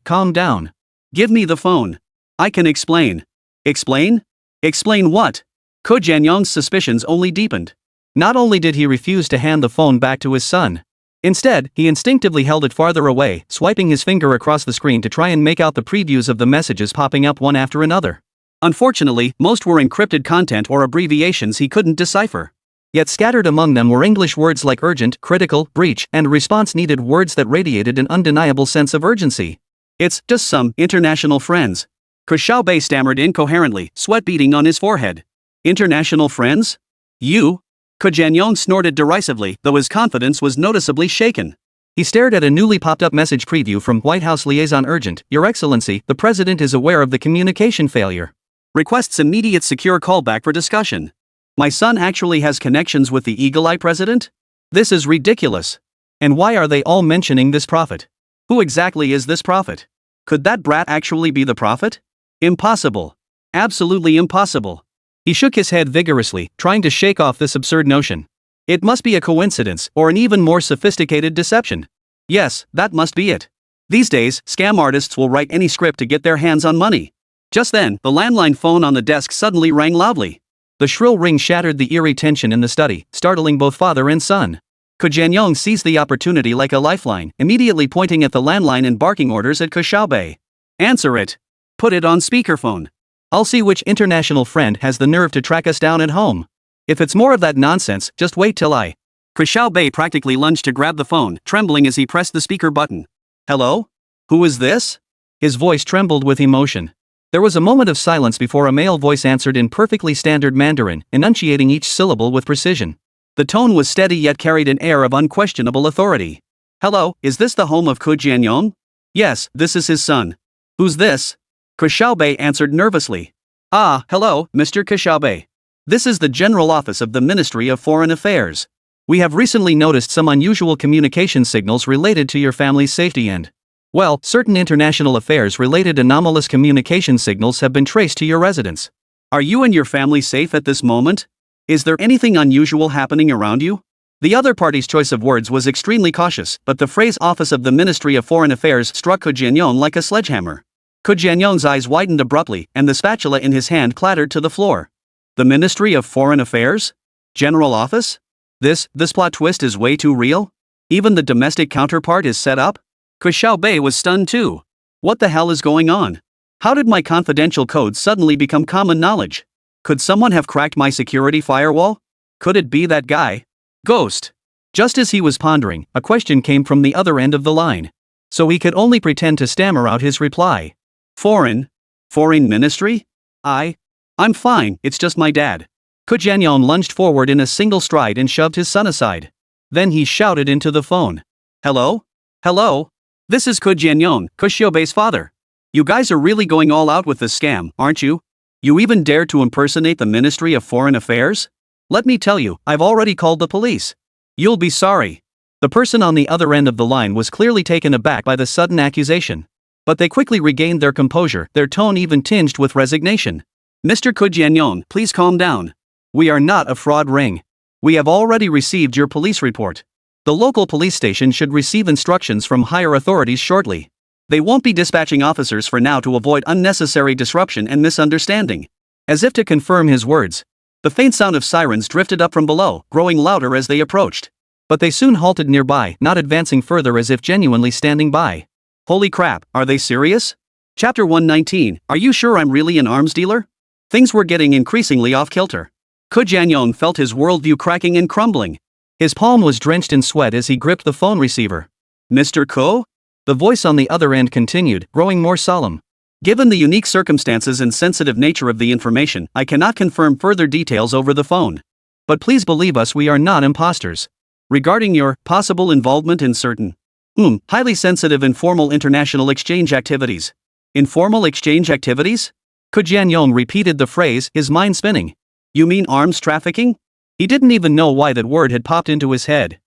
calm down. Give me the phone. I can explain. Explain? Explain what? Ke Jianyong's suspicions only deepened. Not only did he refuse to hand the phone back to his son. Instead, he instinctively held it farther away, swiping his finger across the screen to try and make out the previews of the messages popping up one after another. Unfortunately, most were encrypted content or abbreviations he couldn't decipher. Yet scattered among them were English words like urgent, critical, breach, and response needed, words that radiated an undeniable sense of urgency. It's just some international friends. Ke Xiaobei stammered incoherently, sweat beading on his forehead. International friends? You? Ke Jianyong snorted derisively, though his confidence was noticeably shaken. He stared at a newly popped up message preview from White House Liaison Urgent. Your Excellency, the President is aware of the communication failure. Requests immediate secure callback for discussion. My son actually has connections with the Eagle Eye President? This is ridiculous. And why are they all mentioning this prophet? Who exactly is this prophet? Could that brat actually be the prophet? Impossible. Absolutely impossible. He shook his head vigorously, trying to shake off this absurd notion. It must be a coincidence, or an even more sophisticated deception. Yes, that must be it. These days, scam artists will write any script to get their hands on money. Just then, the landline phone on the desk suddenly rang loudly. The shrill ring shattered the eerie tension in the study, startling both father and son. Ke Jianyong seized the opportunity like a lifeline, immediately pointing at the landline and barking orders at Ke Xiaobei. Answer it. Put it on speakerphone. I'll see which international friend has the nerve to track us down at home. If it's more of that nonsense, just wait till I... Ke Xiaobei practically lunged to grab the phone, trembling as he pressed the speaker button. Hello? Who is this? His voice trembled with emotion. There was a moment of silence before a male voice answered in perfectly standard Mandarin, enunciating each syllable with precision. The tone was steady yet carried an air of unquestionable authority. Hello, is this the home of Ke Jianyong? Yes, this is his son. Who's this? Ke Xiaobei answered nervously. Ah, hello, Mr. Ke Xiaobei. This is the General Office of the Ministry of Foreign Affairs. We have recently noticed some unusual communication signals related to your family's safety and... well, certain international affairs-related anomalous communication signals have been traced to your residence. Are you and your family safe at this moment? Is there anything unusual happening around you? The other party's choice of words was extremely cautious, but the phrase Office of the Ministry of Foreign Affairs struck Ke Jianyong like a sledgehammer. Ke Jianyong's eyes widened abruptly, and the spatula in his hand clattered to the floor. The Ministry of Foreign Affairs? General Office? This plot twist is way too real? Even the domestic counterpart is set up? Ke Xiaobei was stunned too. What the hell is going on? How did my confidential codes suddenly become common knowledge? Could someone have cracked my security firewall? Could it be that guy? Ghost. Just as he was pondering, a question came from the other end of the line. So he could only pretend to stammer out his reply. Foreign ministry? I'm fine, it's just my dad. Ke Jianyong lunged forward in a single stride and shoved his son aside. Then he shouted into the phone. Hello? Hello? This is Ke Jianyong, Ke Xiaobei's father. You guys are really going all out with this scam, aren't you? You even dared to impersonate the Ministry of Foreign Affairs? Let me tell you, I've already called the police. You'll be sorry. The person on the other end of the line was clearly taken aback by the sudden accusation. But they quickly regained their composure, their tone even tinged with resignation. Mr. Ke Jianyong, please calm down. We are not a fraud ring. We have already received your police report. The local police station should receive instructions from higher authorities shortly. They won't be dispatching officers for now to avoid unnecessary disruption and misunderstanding. As if to confirm his words, the faint sound of sirens drifted up from below, growing louder as they approached. But they soon halted nearby, not advancing further as if genuinely standing by. Holy crap, are they serious? Chapter 119, Are you sure I'm really an arms dealer? Things were getting increasingly off-kilter. Ke Jianyong felt his worldview cracking and crumbling. His palm was drenched in sweat as he gripped the phone receiver. Mr. Ko? The voice on the other end continued, growing more solemn. Given the unique circumstances and sensitive nature of the information, I cannot confirm further details over the phone. But please believe us, we are not imposters. Regarding your possible involvement in certain highly sensitive informal international exchange activities. Informal exchange activities? Ke Jianyong repeated the phrase, his mind spinning. You mean arms trafficking? He didn't even know why that word had popped into his head.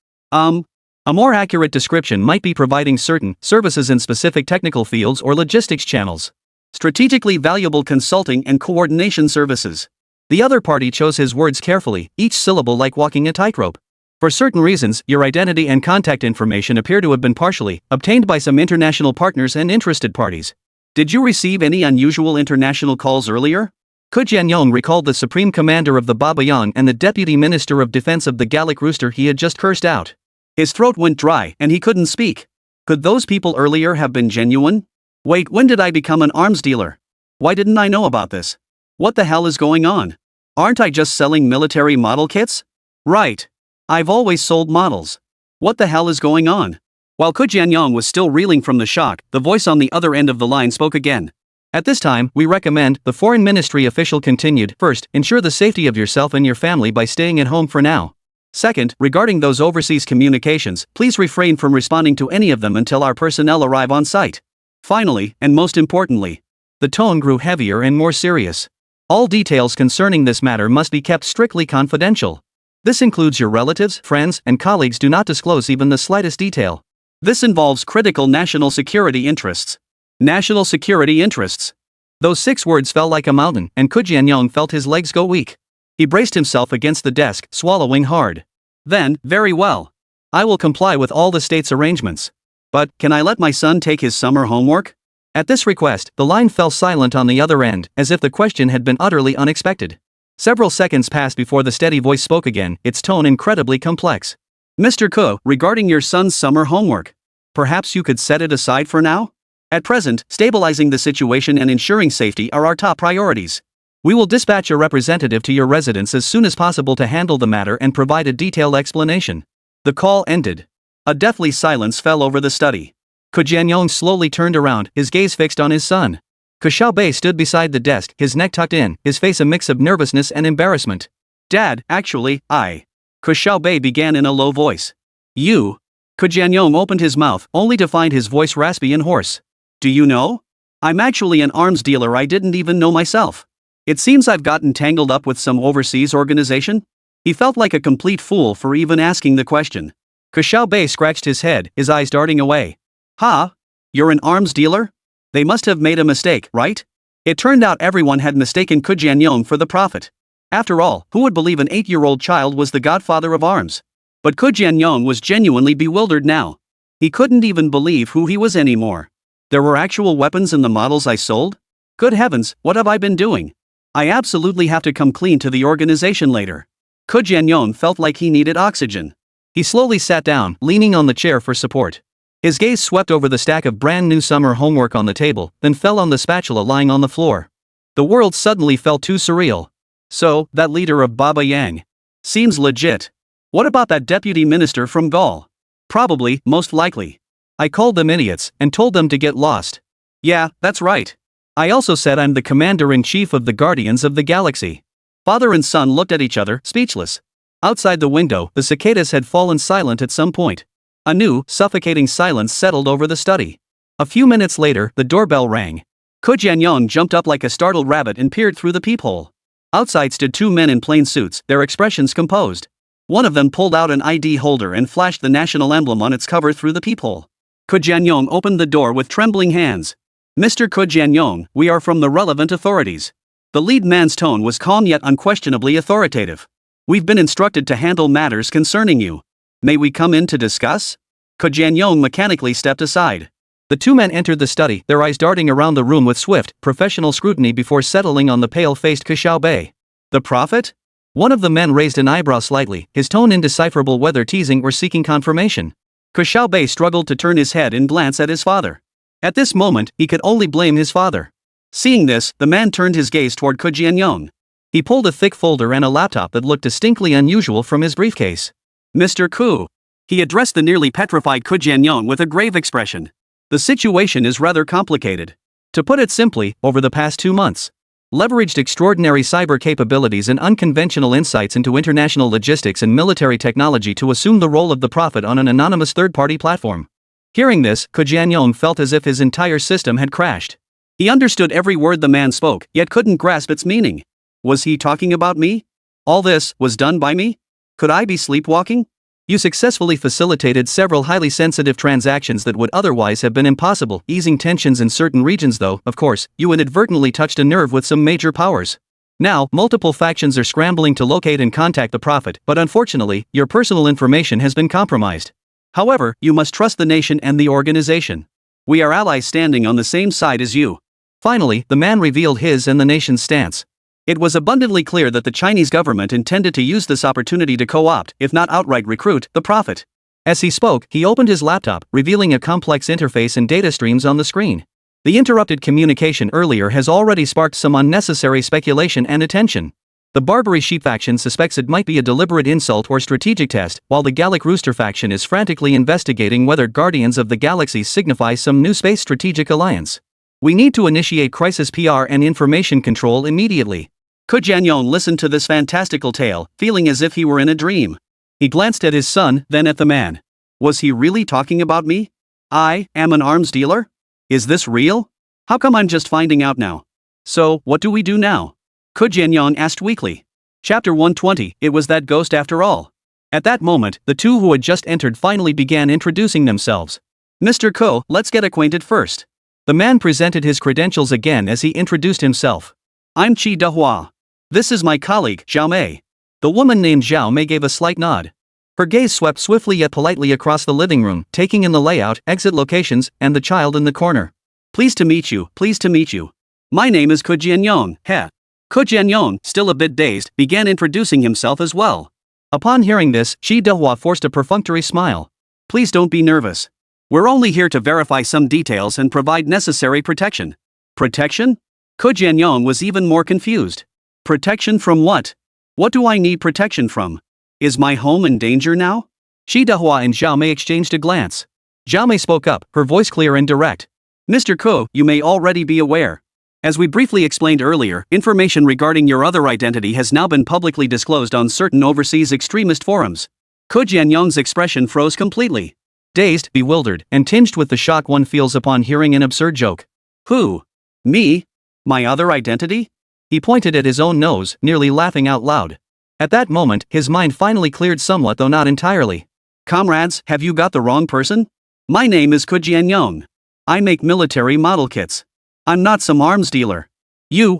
A more accurate description might be providing certain services in specific technical fields or logistics channels. Strategically valuable consulting and coordination services. The other party chose his words carefully, each syllable like walking a tightrope. For certain reasons, your identity and contact information appear to have been partially obtained by some international partners and interested parties. Did you receive any unusual international calls earlier? Ke Jianyong recalled the Supreme Commander of the Baba Yang and the Deputy Minister of Defense of the Gallic Rooster he had just cursed out. His throat went dry and he couldn't speak. Could those people earlier have been genuine? Wait, when did I become an arms dealer? Why didn't I know about this? What the hell is going on? Aren't I just selling military model kits? Right. I've always sold models. What the hell is going on? While Ke Jianyong was still reeling from the shock, the voice on the other end of the line spoke again. At this time, we recommend, the Foreign Ministry official continued, first, ensure the safety of yourself and your family by staying at home for now. Second, regarding those overseas communications, please refrain from responding to any of them until our personnel arrive on site. Finally, and most importantly, the tone grew heavier and more serious. All details concerning this matter must be kept strictly confidential. This includes your relatives, friends, and colleagues. Do not disclose even the slightest detail. This involves critical national security interests. National security interests. Those 6 words fell like a mountain, and Ke Jianyong felt his legs go weak. He braced himself against the desk, swallowing hard. Then, very well. I will comply with all the state's arrangements. But, can I let my son take his summer homework? At this request, the line fell silent on the other end, as if the question had been utterly unexpected. Several seconds passed before the steady voice spoke again, its tone incredibly complex. Mr. Ko, regarding your son's summer homework. Perhaps you could set it aside for now? At present, stabilizing the situation and ensuring safety are our top priorities. We will dispatch a representative to your residence as soon as possible to handle the matter and provide a detailed explanation. The call ended. A deathly silence fell over the study. Ke Jianyong slowly turned around, his gaze fixed on his son. Ke Xiaobei stood beside the desk, his neck tucked in, his face a mix of nervousness and embarrassment. Dad, actually, Ke Xiaobei began in a low voice. You? Ke Jianyong opened his mouth, only to find his voice raspy and hoarse. Do you know? I'm actually an arms dealer I didn't even know myself. It seems I've gotten tangled up with some overseas organization. He felt like a complete fool for even asking the question. Ke Xiaobei scratched his head, his eyes darting away. Ha? You're an arms dealer? They must have made a mistake, right? It turned out everyone had mistaken Ke Jianyong for the prophet. After all, who would believe an 8-year-old child was the godfather of arms? But Ke Jianyong was genuinely bewildered now. He couldn't even believe who he was anymore. There were actual weapons in the models I sold? Good heavens, what have I been doing? I absolutely have to come clean to the organization later. Ke Jianyong felt like he needed oxygen. He slowly sat down, leaning on the chair for support. His gaze swept over the stack of brand new summer homework on the table, then fell on the spatula lying on the floor. The world suddenly felt too surreal. So, that leader of Baba Yang seems legit. What about that deputy minister from Gaul? Probably, most likely. I called them idiots and told them to get lost. Yeah, that's right. I also said I'm the commander-in-chief of the Guardians of the Galaxy. Father and son looked at each other, speechless. Outside the window, the cicadas had fallen silent at some point. A new, suffocating silence settled over the study. A few minutes later, the doorbell rang. Jianyong jumped up like a startled rabbit and peered through the peephole. Outside stood two men in plain suits, their expressions composed. One of them pulled out an ID holder and flashed the national emblem on its cover through the peephole. Jianyong opened the door with trembling hands. Mr. Jianyong, we are from the relevant authorities. The lead man's tone was calm yet unquestionably authoritative. We've been instructed to handle matters concerning you. May we come in to discuss? Jianyong mechanically stepped aside. The two men entered the study, their eyes darting around the room with swift, professional scrutiny before settling on the pale-faced Ke Xiaobei. The prophet? One of the men raised an eyebrow slightly, his tone indecipherable whether teasing or seeking confirmation. Ke Xiaobei struggled to turn his head and glance at his father. At this moment, he could only blame his father. Seeing this, the man turned his gaze toward Jianyong. He pulled a thick folder and a laptop that looked distinctly unusual from his briefcase. Mr. Ku. He addressed the nearly petrified Jianyong with a grave expression. The situation is rather complicated. To put it simply, over the past 2 months, leveraged extraordinary cyber capabilities and unconventional insights into international logistics and military technology to assume the role of the prophet on an anonymous third-party platform. Hearing this, Jianyong felt as if his entire system had crashed. He understood every word the man spoke, yet couldn't grasp its meaning. Was he talking about me? All this was done by me? Could I be sleepwalking? You successfully facilitated several highly sensitive transactions that would otherwise have been impossible, easing tensions in certain regions though, of course, you inadvertently touched a nerve with some major powers. Now, multiple factions are scrambling to locate and contact the prophet, but unfortunately, your personal information has been compromised. However, you must trust the nation and the organization. We are allies standing on the same side as you. Finally, the man revealed his and the nation's stance. It was abundantly clear that the Chinese government intended to use this opportunity to co-opt, if not outright recruit, the prophet. As he spoke, he opened his laptop, revealing a complex interface and data streams on the screen. The interrupted communication earlier has already sparked some unnecessary speculation and attention. The Barbary Sheep faction suspects it might be a deliberate insult or strategic test, while the Gallic Rooster faction is frantically investigating whether Guardians of the Galaxy signify some new space strategic alliance. We need to initiate crisis PR and information control immediately. Jianyong listened to this fantastical tale, feeling as if he were in a dream. He glanced at his son, then at the man. Was he really talking about me? I am an arms dealer? Is this real? How come I'm just finding out now? So, what do we do now? Jianyong asked weakly. Chapter 120, it was that ghost after all. At that moment, the two who had just entered finally began introducing themselves. Mr. Ko, let's get acquainted first. The man presented his credentials again as he introduced himself. I'm Chi Dehua. This is my colleague, Xiaomei. The woman named Xiaomei gave a slight nod. Her gaze swept swiftly yet politely across the living room, taking in the layout, exit locations, and the child in the corner. Pleased to meet you, pleased to meet you. My name is Jianyong, heh. Jianyong, still a bit dazed, began introducing himself as well. Upon hearing this, Chi Dehua forced a perfunctory smile. Please don't be nervous. We're only here to verify some details and provide necessary protection. Protection? Jianyong was even more confused. Protection from what? What do I need protection from? Is my home in danger now? Chi Dehua and Xiaomei exchanged a glance. Xiaomei spoke up, her voice clear and direct. Mr. Ko, you may already be aware. As we briefly explained earlier, information regarding your other identity has now been publicly disclosed on certain overseas extremist forums. Jianyong's expression froze completely. Dazed, bewildered, and tinged with the shock one feels upon hearing an absurd joke. Who? Me? My other identity? He pointed at his own nose, nearly laughing out loud. At that moment, his mind finally cleared somewhat though not entirely. Comrades, have you got the wrong person? My name is Jianyong. I make military model kits. I'm not some arms dealer.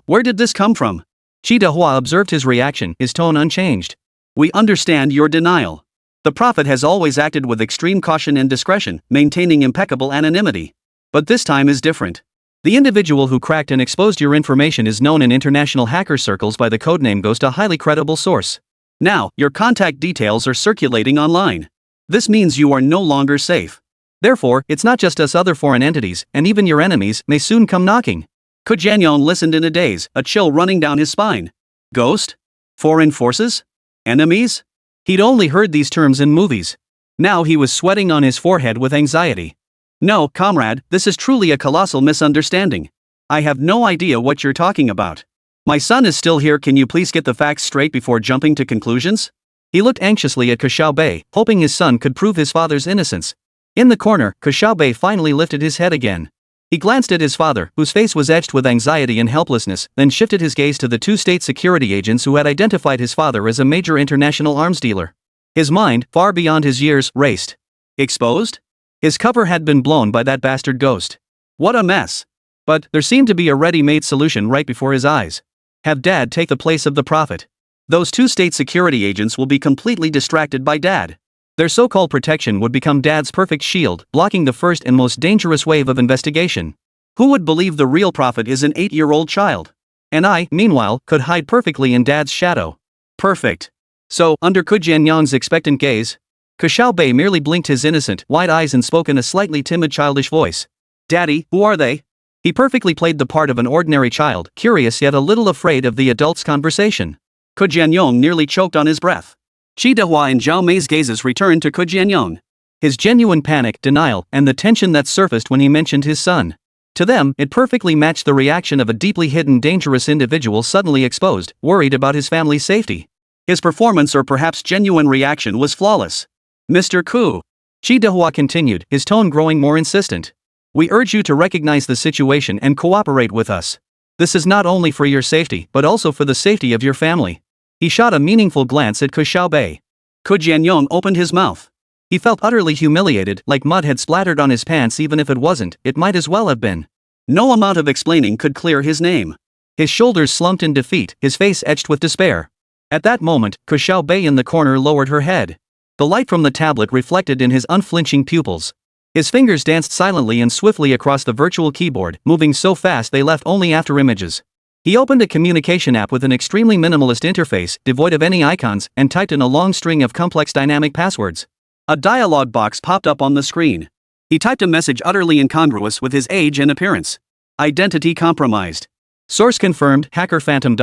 Where did this come from? Chi Dehua observed his reaction, his tone unchanged. We understand your denial. The prophet has always acted with extreme caution and discretion, maintaining impeccable anonymity. But this time is different. The individual who cracked and exposed your information is known in international hacker circles by the codename Ghost, a highly credible source. Now, your contact details are circulating online. This means you are no longer safe. Therefore, it's not just us other foreign entities, and even your enemies may soon come knocking. Ke Jianyong listened in a daze, a chill running down his spine. Ghost? Foreign forces? Enemies? He'd only heard these terms in movies. Now he was sweating on his forehead with anxiety. No, comrade, this is truly a colossal misunderstanding. I have no idea what you're talking about. My son is still here, can you please get the facts straight before jumping to conclusions? He looked anxiously at Ke Xiaobei, hoping his son could prove his father's innocence. In the corner, Ke Xiaobei finally lifted his head again. He glanced at his father, whose face was etched with anxiety and helplessness, then shifted his gaze to the two state security agents who had identified his father as a major international arms dealer. His mind, far beyond his years, raced. Exposed? His cover had been blown by that bastard ghost. What a mess. But there seemed to be a ready-made solution right before his eyes. Have Dad take the place of the prophet. Those two state security agents will be completely distracted by Dad. Their so-called protection would become Dad's perfect shield, blocking the first and most dangerous wave of investigation. Who would believe the real prophet is an 8-year-old child? And I, meanwhile, could hide perfectly in Dad's shadow. Perfect. So, under Ke Jianyong's expectant gaze, Ke Xiaobei merely blinked his innocent, wide eyes and spoke in a slightly timid childish voice. Daddy, who are they? He perfectly played the part of an ordinary child, curious yet a little afraid of the adult's conversation. Ke Jianyong nearly choked on his breath. Qi Dehua and Zhao Mei's gazes returned to Ke Jianyong. His genuine panic, denial, and the tension that surfaced when he mentioned his son. To them, it perfectly matched the reaction of a deeply hidden dangerous individual suddenly exposed, worried about his family's safety. His performance or perhaps genuine reaction was flawless. Mr. Ku. Qi Dehua continued, his tone growing more insistent. We urge you to recognize the situation and cooperate with us. This is not only for your safety but also for the safety of your family. He shot a meaningful glance at Ke Xiaobei. Ke Jianyong opened his mouth. He felt utterly humiliated, like mud had splattered on his pants. Even if it wasn't, it might as well have been. No amount of explaining could clear his name. His shoulders slumped in defeat, his face etched with despair. At that moment, Ke Xiaobei in the corner lowered her head. The light from the tablet reflected in his unflinching pupils. His fingers danced silently and swiftly across the virtual keyboard, moving so fast they left only after images. He opened a communication app with an extremely minimalist interface, devoid of any icons, and typed in a long string of complex dynamic passwords. A dialog box popped up on the screen. He typed a message utterly incongruous with his age and appearance. Identity compromised. Source confirmed, hacker phantom.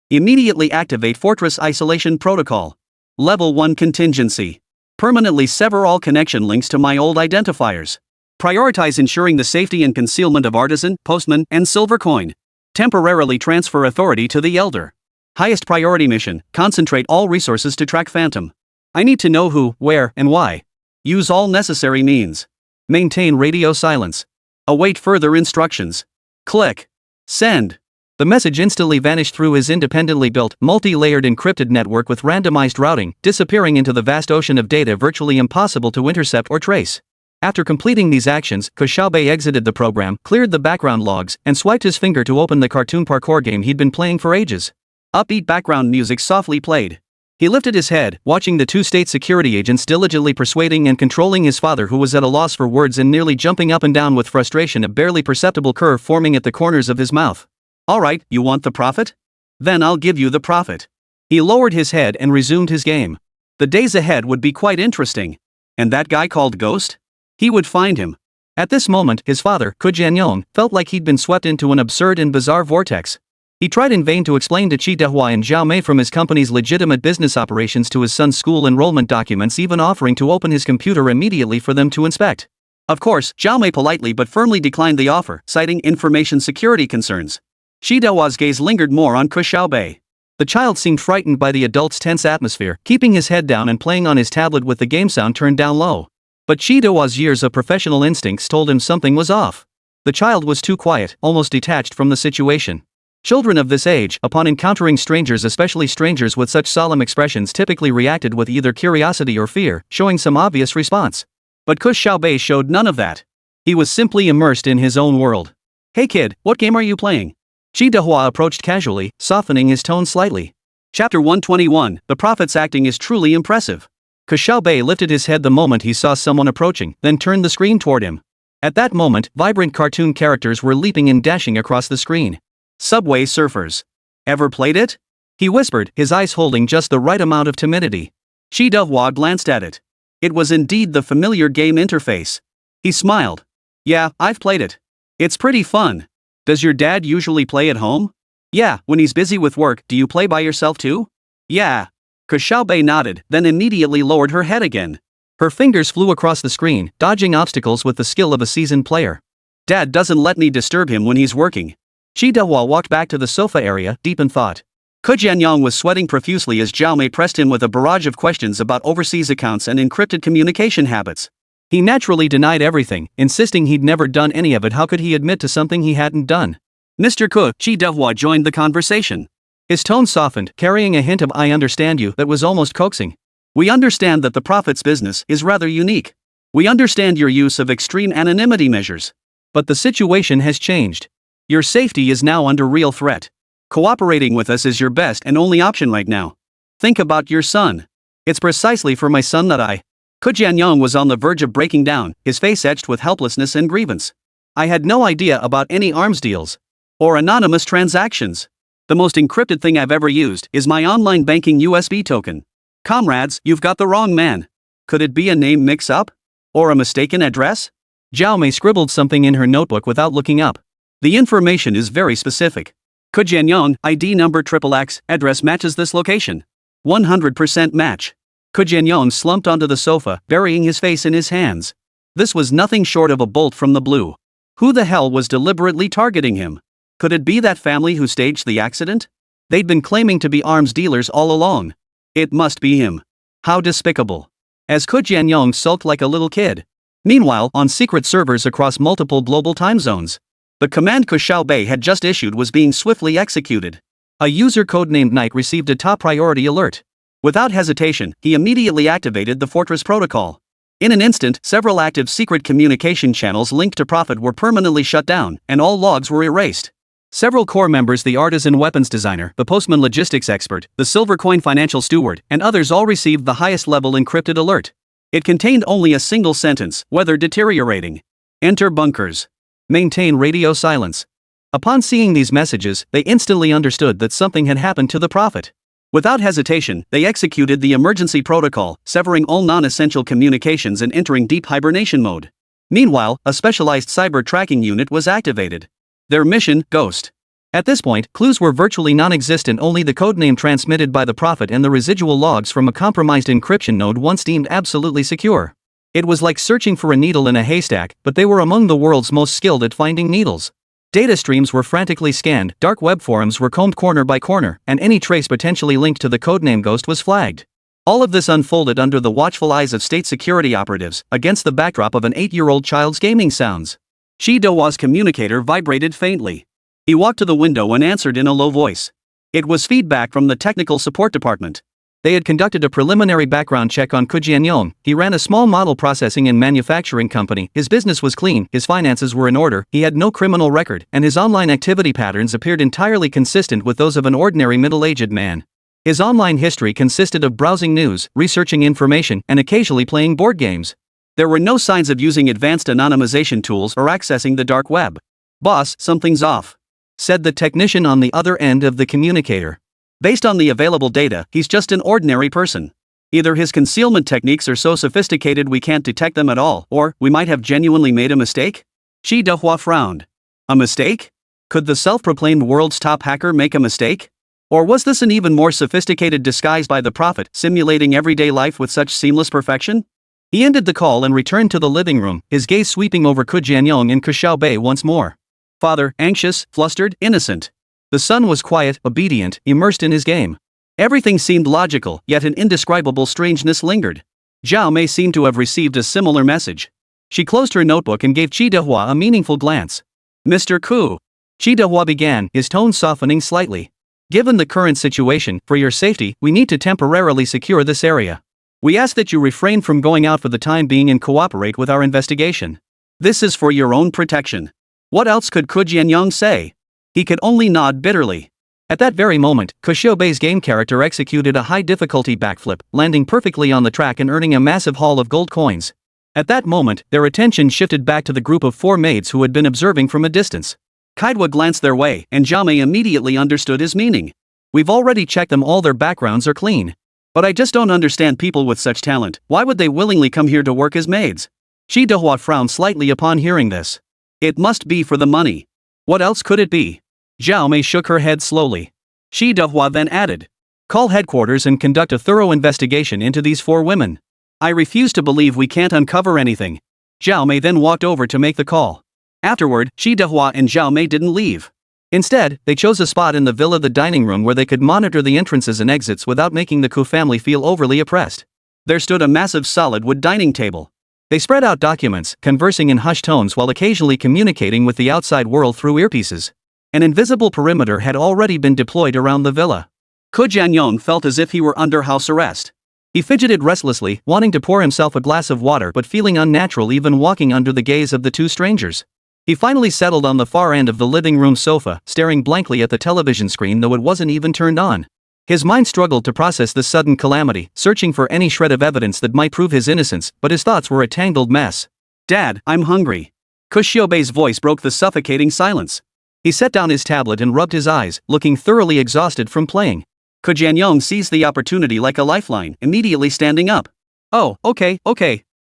Immediately activate Fortress Isolation Protocol. Level 1 contingency. Permanently sever all connection links to my old identifiers. Prioritize ensuring the safety and concealment of artisan, postman, and silver coin. Temporarily transfer authority to the elder. Highest priority mission, concentrate all resources to track Phantom. I need to know who, where, and why. Use all necessary means. Maintain radio silence. Await further instructions. Click. Send. The message instantly vanished through his independently built, multi-layered encrypted network with randomized routing, disappearing into the vast ocean of data virtually impossible to intercept or trace. After completing these actions, Ke Xiaobei exited the program, cleared the background logs, and swiped his finger to open the cartoon parkour game he'd been playing for ages. Upbeat background music softly played. He lifted his head, watching the two state security agents diligently persuading and controlling his father, who was at a loss for words and nearly jumping up and down with frustration, a barely perceptible curve forming at the corners of his mouth. Alright, you want the prophet? Then I'll give you the prophet. He lowered his head and resumed his game. The days ahead would be quite interesting. And that guy called Ghost? He would find him. At this moment, his father, Ke Jianyong, felt like he'd been swept into an absurd and bizarre vortex. He tried in vain to explain to Qi Dehua and Zhao Mei from his company's legitimate business operations to his son's school enrollment documents, even offering to open his computer immediately for them to inspect. Of course, Zhao Mei politely but firmly declined the offer, citing information security concerns. Qi Dehua's gaze lingered more on Ke Xiaobei. The child seemed frightened by the adult's tense atmosphere, keeping his head down and playing on his tablet with the game sound turned down low. But Qi Dehua's years of professional instincts told him something was off. The child was too quiet, almost detached from the situation. Children of this age, upon encountering strangers, especially strangers with such solemn expressions, typically reacted with either curiosity or fear, showing some obvious response. But Ke Xiaobei showed none of that. He was simply immersed in his own world. Hey kid, what game are you playing? Qi Dehua approached casually, softening his tone slightly. Chapter 121, The Prophet's acting is truly impressive. Ke Xiaobei lifted his head the moment he saw someone approaching, then turned the screen toward him. At that moment, vibrant cartoon characters were leaping and dashing across the screen. Subway Surfers. Ever played it? He whispered, his eyes holding just the right amount of timidity. Qi Dehua glanced at it. It was indeed the familiar game interface. He smiled. Yeah, I've played it. It's pretty fun. Does your dad usually play at home? Yeah, when he's busy with work. Do you play by yourself too? Yeah. Ke Xiaobei nodded, then immediately lowered her head again. Her fingers flew across the screen, dodging obstacles with the skill of a seasoned player. Dad doesn't let me disturb him when he's working. Dehua walked back to the sofa area, deep in thought. Jianyong was sweating profusely as Xiaomei pressed him with a barrage of questions about overseas accounts and encrypted communication habits. He naturally denied everything, insisting he'd never done any of it. How could he admit to something he hadn't done? Mr. Ke Dehua joined the conversation. His tone softened, carrying a hint of "I understand you" that was almost coaxing. We understand that the prophet's business is rather unique. We understand your use of extreme anonymity measures. But the situation has changed. Your safety is now under real threat. Cooperating with us is your best and only option right now. Think about your son. It's precisely for my son that Jianyong was on the verge of breaking down, his face etched with helplessness and grievance. I had no idea about any arms deals. Or anonymous transactions. The most encrypted thing I've ever used is my online banking USB token. Comrades, you've got the wrong man. Could it be a name mix-up? Or a mistaken address? Xiaomei scribbled something in her notebook without looking up. The information is very specific. Jianyong, ID number XXX, address matches this location. 100% match. Jianyong slumped onto the sofa, burying his face in his hands. This was nothing short of a bolt from the blue. Who the hell was deliberately targeting him? Could it be that family who staged the accident? They'd been claiming to be arms dealers all along. It must be him. How despicable. As Jianyong sulked like a little kid. Meanwhile, on secret servers across multiple global time zones, the command Ke Xiaobei had just issued was being swiftly executed. A user codenamed Knight received a top priority alert. Without hesitation, he immediately activated the Fortress protocol. In an instant, several active secret communication channels linked to Prophet were permanently shut down, and all logs were erased. Several core members, the artisan weapons designer, the postman logistics expert, the silver coin financial steward, and others all received the highest level encrypted alert. It contained only a single sentence: weather deteriorating. Enter bunkers. Maintain radio silence. Upon seeing these messages, they instantly understood that something had happened to the Prophet. Without hesitation, they executed the emergency protocol, severing all non-essential communications and entering deep hibernation mode. Meanwhile, a specialized cyber tracking unit was activated. Their mission, Ghost. At this point, clues were virtually non-existent. Only the codename transmitted by the Prophet and the residual logs from a compromised encryption node once deemed absolutely secure. It was like searching for a needle in a haystack, but they were among the world's most skilled at finding needles. Data streams were frantically scanned, dark web forums were combed corner by corner, and any trace potentially linked to the codename Ghost was flagged. All of this unfolded under the watchful eyes of state security operatives, against the backdrop of an 8-year-old child's gaming sounds. Dehua's communicator vibrated faintly. He walked to the window and answered in a low voice. It was feedback from the technical support department. They had conducted a preliminary background check on Jianyong. He ran a small model processing and manufacturing company, his business was clean, his finances were in order, he had no criminal record, and his online activity patterns appeared entirely consistent with those of an ordinary middle-aged man. His online history consisted of browsing news, researching information, and occasionally playing board games. There were no signs of using advanced anonymization tools or accessing the dark web. Boss, something's off, said the technician on the other end of the communicator. Based on the available data, he's just an ordinary person. Either his concealment techniques are so sophisticated we can't detect them at all, or we might have genuinely made a mistake? Dehua frowned. A mistake? Could the self-proclaimed world's top hacker make a mistake? Or was this an even more sophisticated disguise by the Prophet, simulating everyday life with such seamless perfection? He ended the call and returned to the living room, his gaze sweeping over Jianyong and Ke Xiaobei once more. Father, anxious, flustered, innocent. The son was quiet, obedient, immersed in his game. Everything seemed logical, yet an indescribable strangeness lingered. Xiaomei seemed to have received a similar message. She closed her notebook and gave Dehua a meaningful glance. Mr. Ku. Dehua began, his tone softening slightly. Given the current situation, for your safety, we need to temporarily secure this area. We ask that you refrain from going out for the time being and cooperate with our investigation. This is for your own protection. What else could Jianyong say? He could only nod bitterly. At that very moment, Ke Xiaobei's game character executed a high-difficulty backflip, landing perfectly on the track and earning a massive haul of gold coins. At that moment, their attention shifted back to the group of 4 maids who had been observing from a distance. Kaidwa glanced their way, and Xiaomei immediately understood his meaning. We've already checked them, all their backgrounds are clean. But I just don't understand people with such talent. Why would they willingly come here to work as maids? Shi Dehua frowned slightly upon hearing this. It must be for the money. What else could it be? Xiaomei shook her head slowly. Shi Dehua then added. Call headquarters and conduct a thorough investigation into these 4 women. I refuse to believe we can't uncover anything. Xiaomei then walked over to make the call. Afterward, Shi Dehua and Xiaomei didn't leave. Instead, they chose a spot in the villa, the dining room, where they could monitor the entrances and exits without making the Ku family feel overly oppressed. There stood a massive solid wood dining table. They spread out documents, conversing in hushed tones while occasionally communicating with the outside world through earpieces. An invisible perimeter had already been deployed around the villa. Ke Jianyong felt as if he were under house arrest. He fidgeted restlessly, wanting to pour himself a glass of water but feeling unnatural even walking under the gaze of the 2 strangers. He finally settled on the far end of the living room sofa, staring blankly at the television screen though it wasn't even turned on. His mind struggled to process this sudden calamity, searching for any shred of evidence that might prove his innocence, but his thoughts were a tangled mess. Dad, I'm hungry. Ke Xiaobei's voice broke the suffocating silence. He set down his tablet and rubbed his eyes, looking thoroughly exhausted from playing. Ke Jianyong seized the opportunity like a lifeline, immediately standing up. Oh, okay.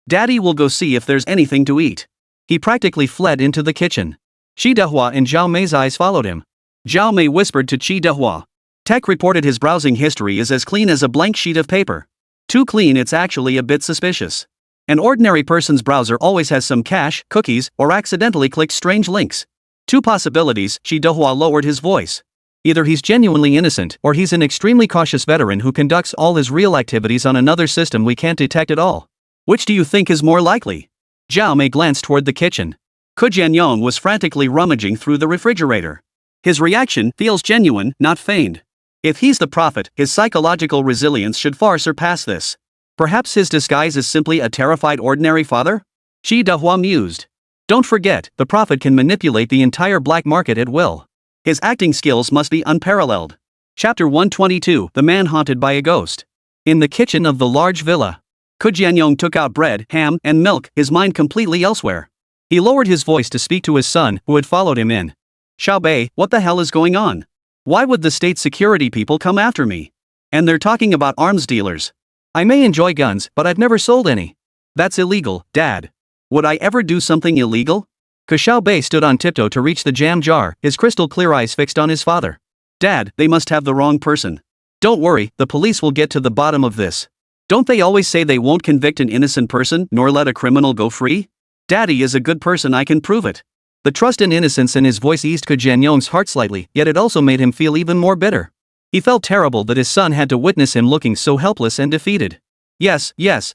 Daddy will go see if there's anything to eat. He practically fled into the kitchen. Shi Dehua and Xiaomei's eyes followed him. Xiaomei whispered to Shi Dehua. Tech reported his browsing history is as clean as a blank sheet of paper. Too clean, it's actually a bit suspicious. An ordinary person's browser always has some cache, cookies, or accidentally clicks strange links. 2 possibilities, Shi Dehua lowered his voice. Either he's genuinely innocent, or he's an extremely cautious veteran who conducts all his real activities on another system we can't detect at all. Which do you think is more likely? Xiaomei glanced toward the kitchen. Ke Jianyong was frantically rummaging through the refrigerator. His reaction feels genuine, not feigned. If he's the prophet, his psychological resilience should far surpass this. Perhaps his disguise is simply a terrified ordinary father? Shi Dehua mused. Don't forget, the prophet can manipulate the entire black market at will. His acting skills must be unparalleled. Chapter 122, The Man Haunted by a Ghost. In the kitchen of the large villa, Ke Jianyong took out bread, ham, and milk, his mind completely elsewhere. He lowered his voice to speak to his son, who had followed him in. Xiaobei, what the hell is going on? Why would the state security people come after me? And they're talking about arms dealers. I may enjoy guns, but I've never sold any. That's illegal, Dad. Would I ever do something illegal? Ke Xiaobei stood on tiptoe to reach the jam jar, his crystal clear eyes fixed on his father. Dad, they must have the wrong person. Don't worry, the police will get to the bottom of this. Don't they always say they won't convict an innocent person nor let a criminal go free? Daddy is a good person, I can prove it. The trust and innocence in his voice eased Ke Jianyong's heart slightly, yet it also made him feel even more bitter. He felt terrible that his son had to witness him looking so helpless and defeated. Yes,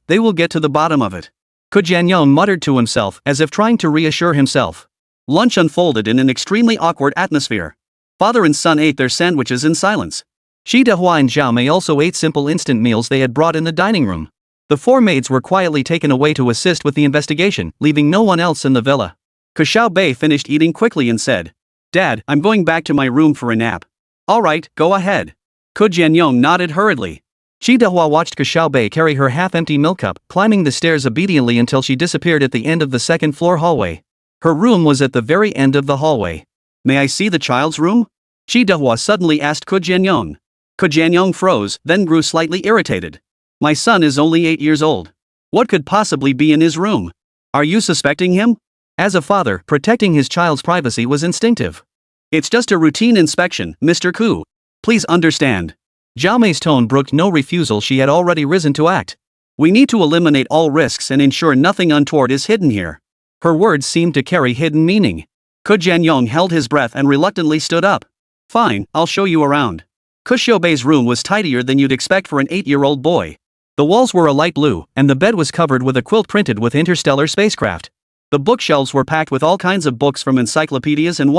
they will get to the bottom of it. Ke Jianyong muttered to himself, as if trying to reassure himself. Lunch unfolded in an extremely awkward atmosphere. Father and son ate their sandwiches in silence. Shi Dehua and Xiaomei also ate simple instant meals they had brought in the dining room. The 4 maids were quietly taken away to assist with the investigation, leaving no one else in the villa. Ke Xiaobei finished eating quickly and said, Dad, I'm going back to my room for a nap. Alright, go ahead. Ke Jianyong nodded hurriedly. Shi Dehua watched Ke Xiaobei carry her half-empty milk cup, climbing the stairs obediently until she disappeared at the end of the second-floor hallway. Her room was at the very end of the hallway. May I see the child's room? Shi Dehua suddenly asked Ke Jianyong. Ke Jianyong froze, then grew slightly irritated. My son is only 8 years old. What could possibly be in his room? Are you suspecting him? As a father, protecting his child's privacy was instinctive. It's just a routine inspection, Mr. Ku. Please understand. Xiaomei's tone brooked no refusal. She had already risen to act. We need to eliminate all risks and ensure nothing untoward is hidden here. Her words seemed to carry hidden meaning. Ke Jianyong held his breath and reluctantly stood up. Fine, I'll show you around. Ke Xiaobei's room was tidier than you'd expect for an 8-year-old boy. The walls were a light blue, and the bed was covered with a quilt printed with interstellar spacecraft. The bookshelves were packed with all kinds of books, from encyclopedias and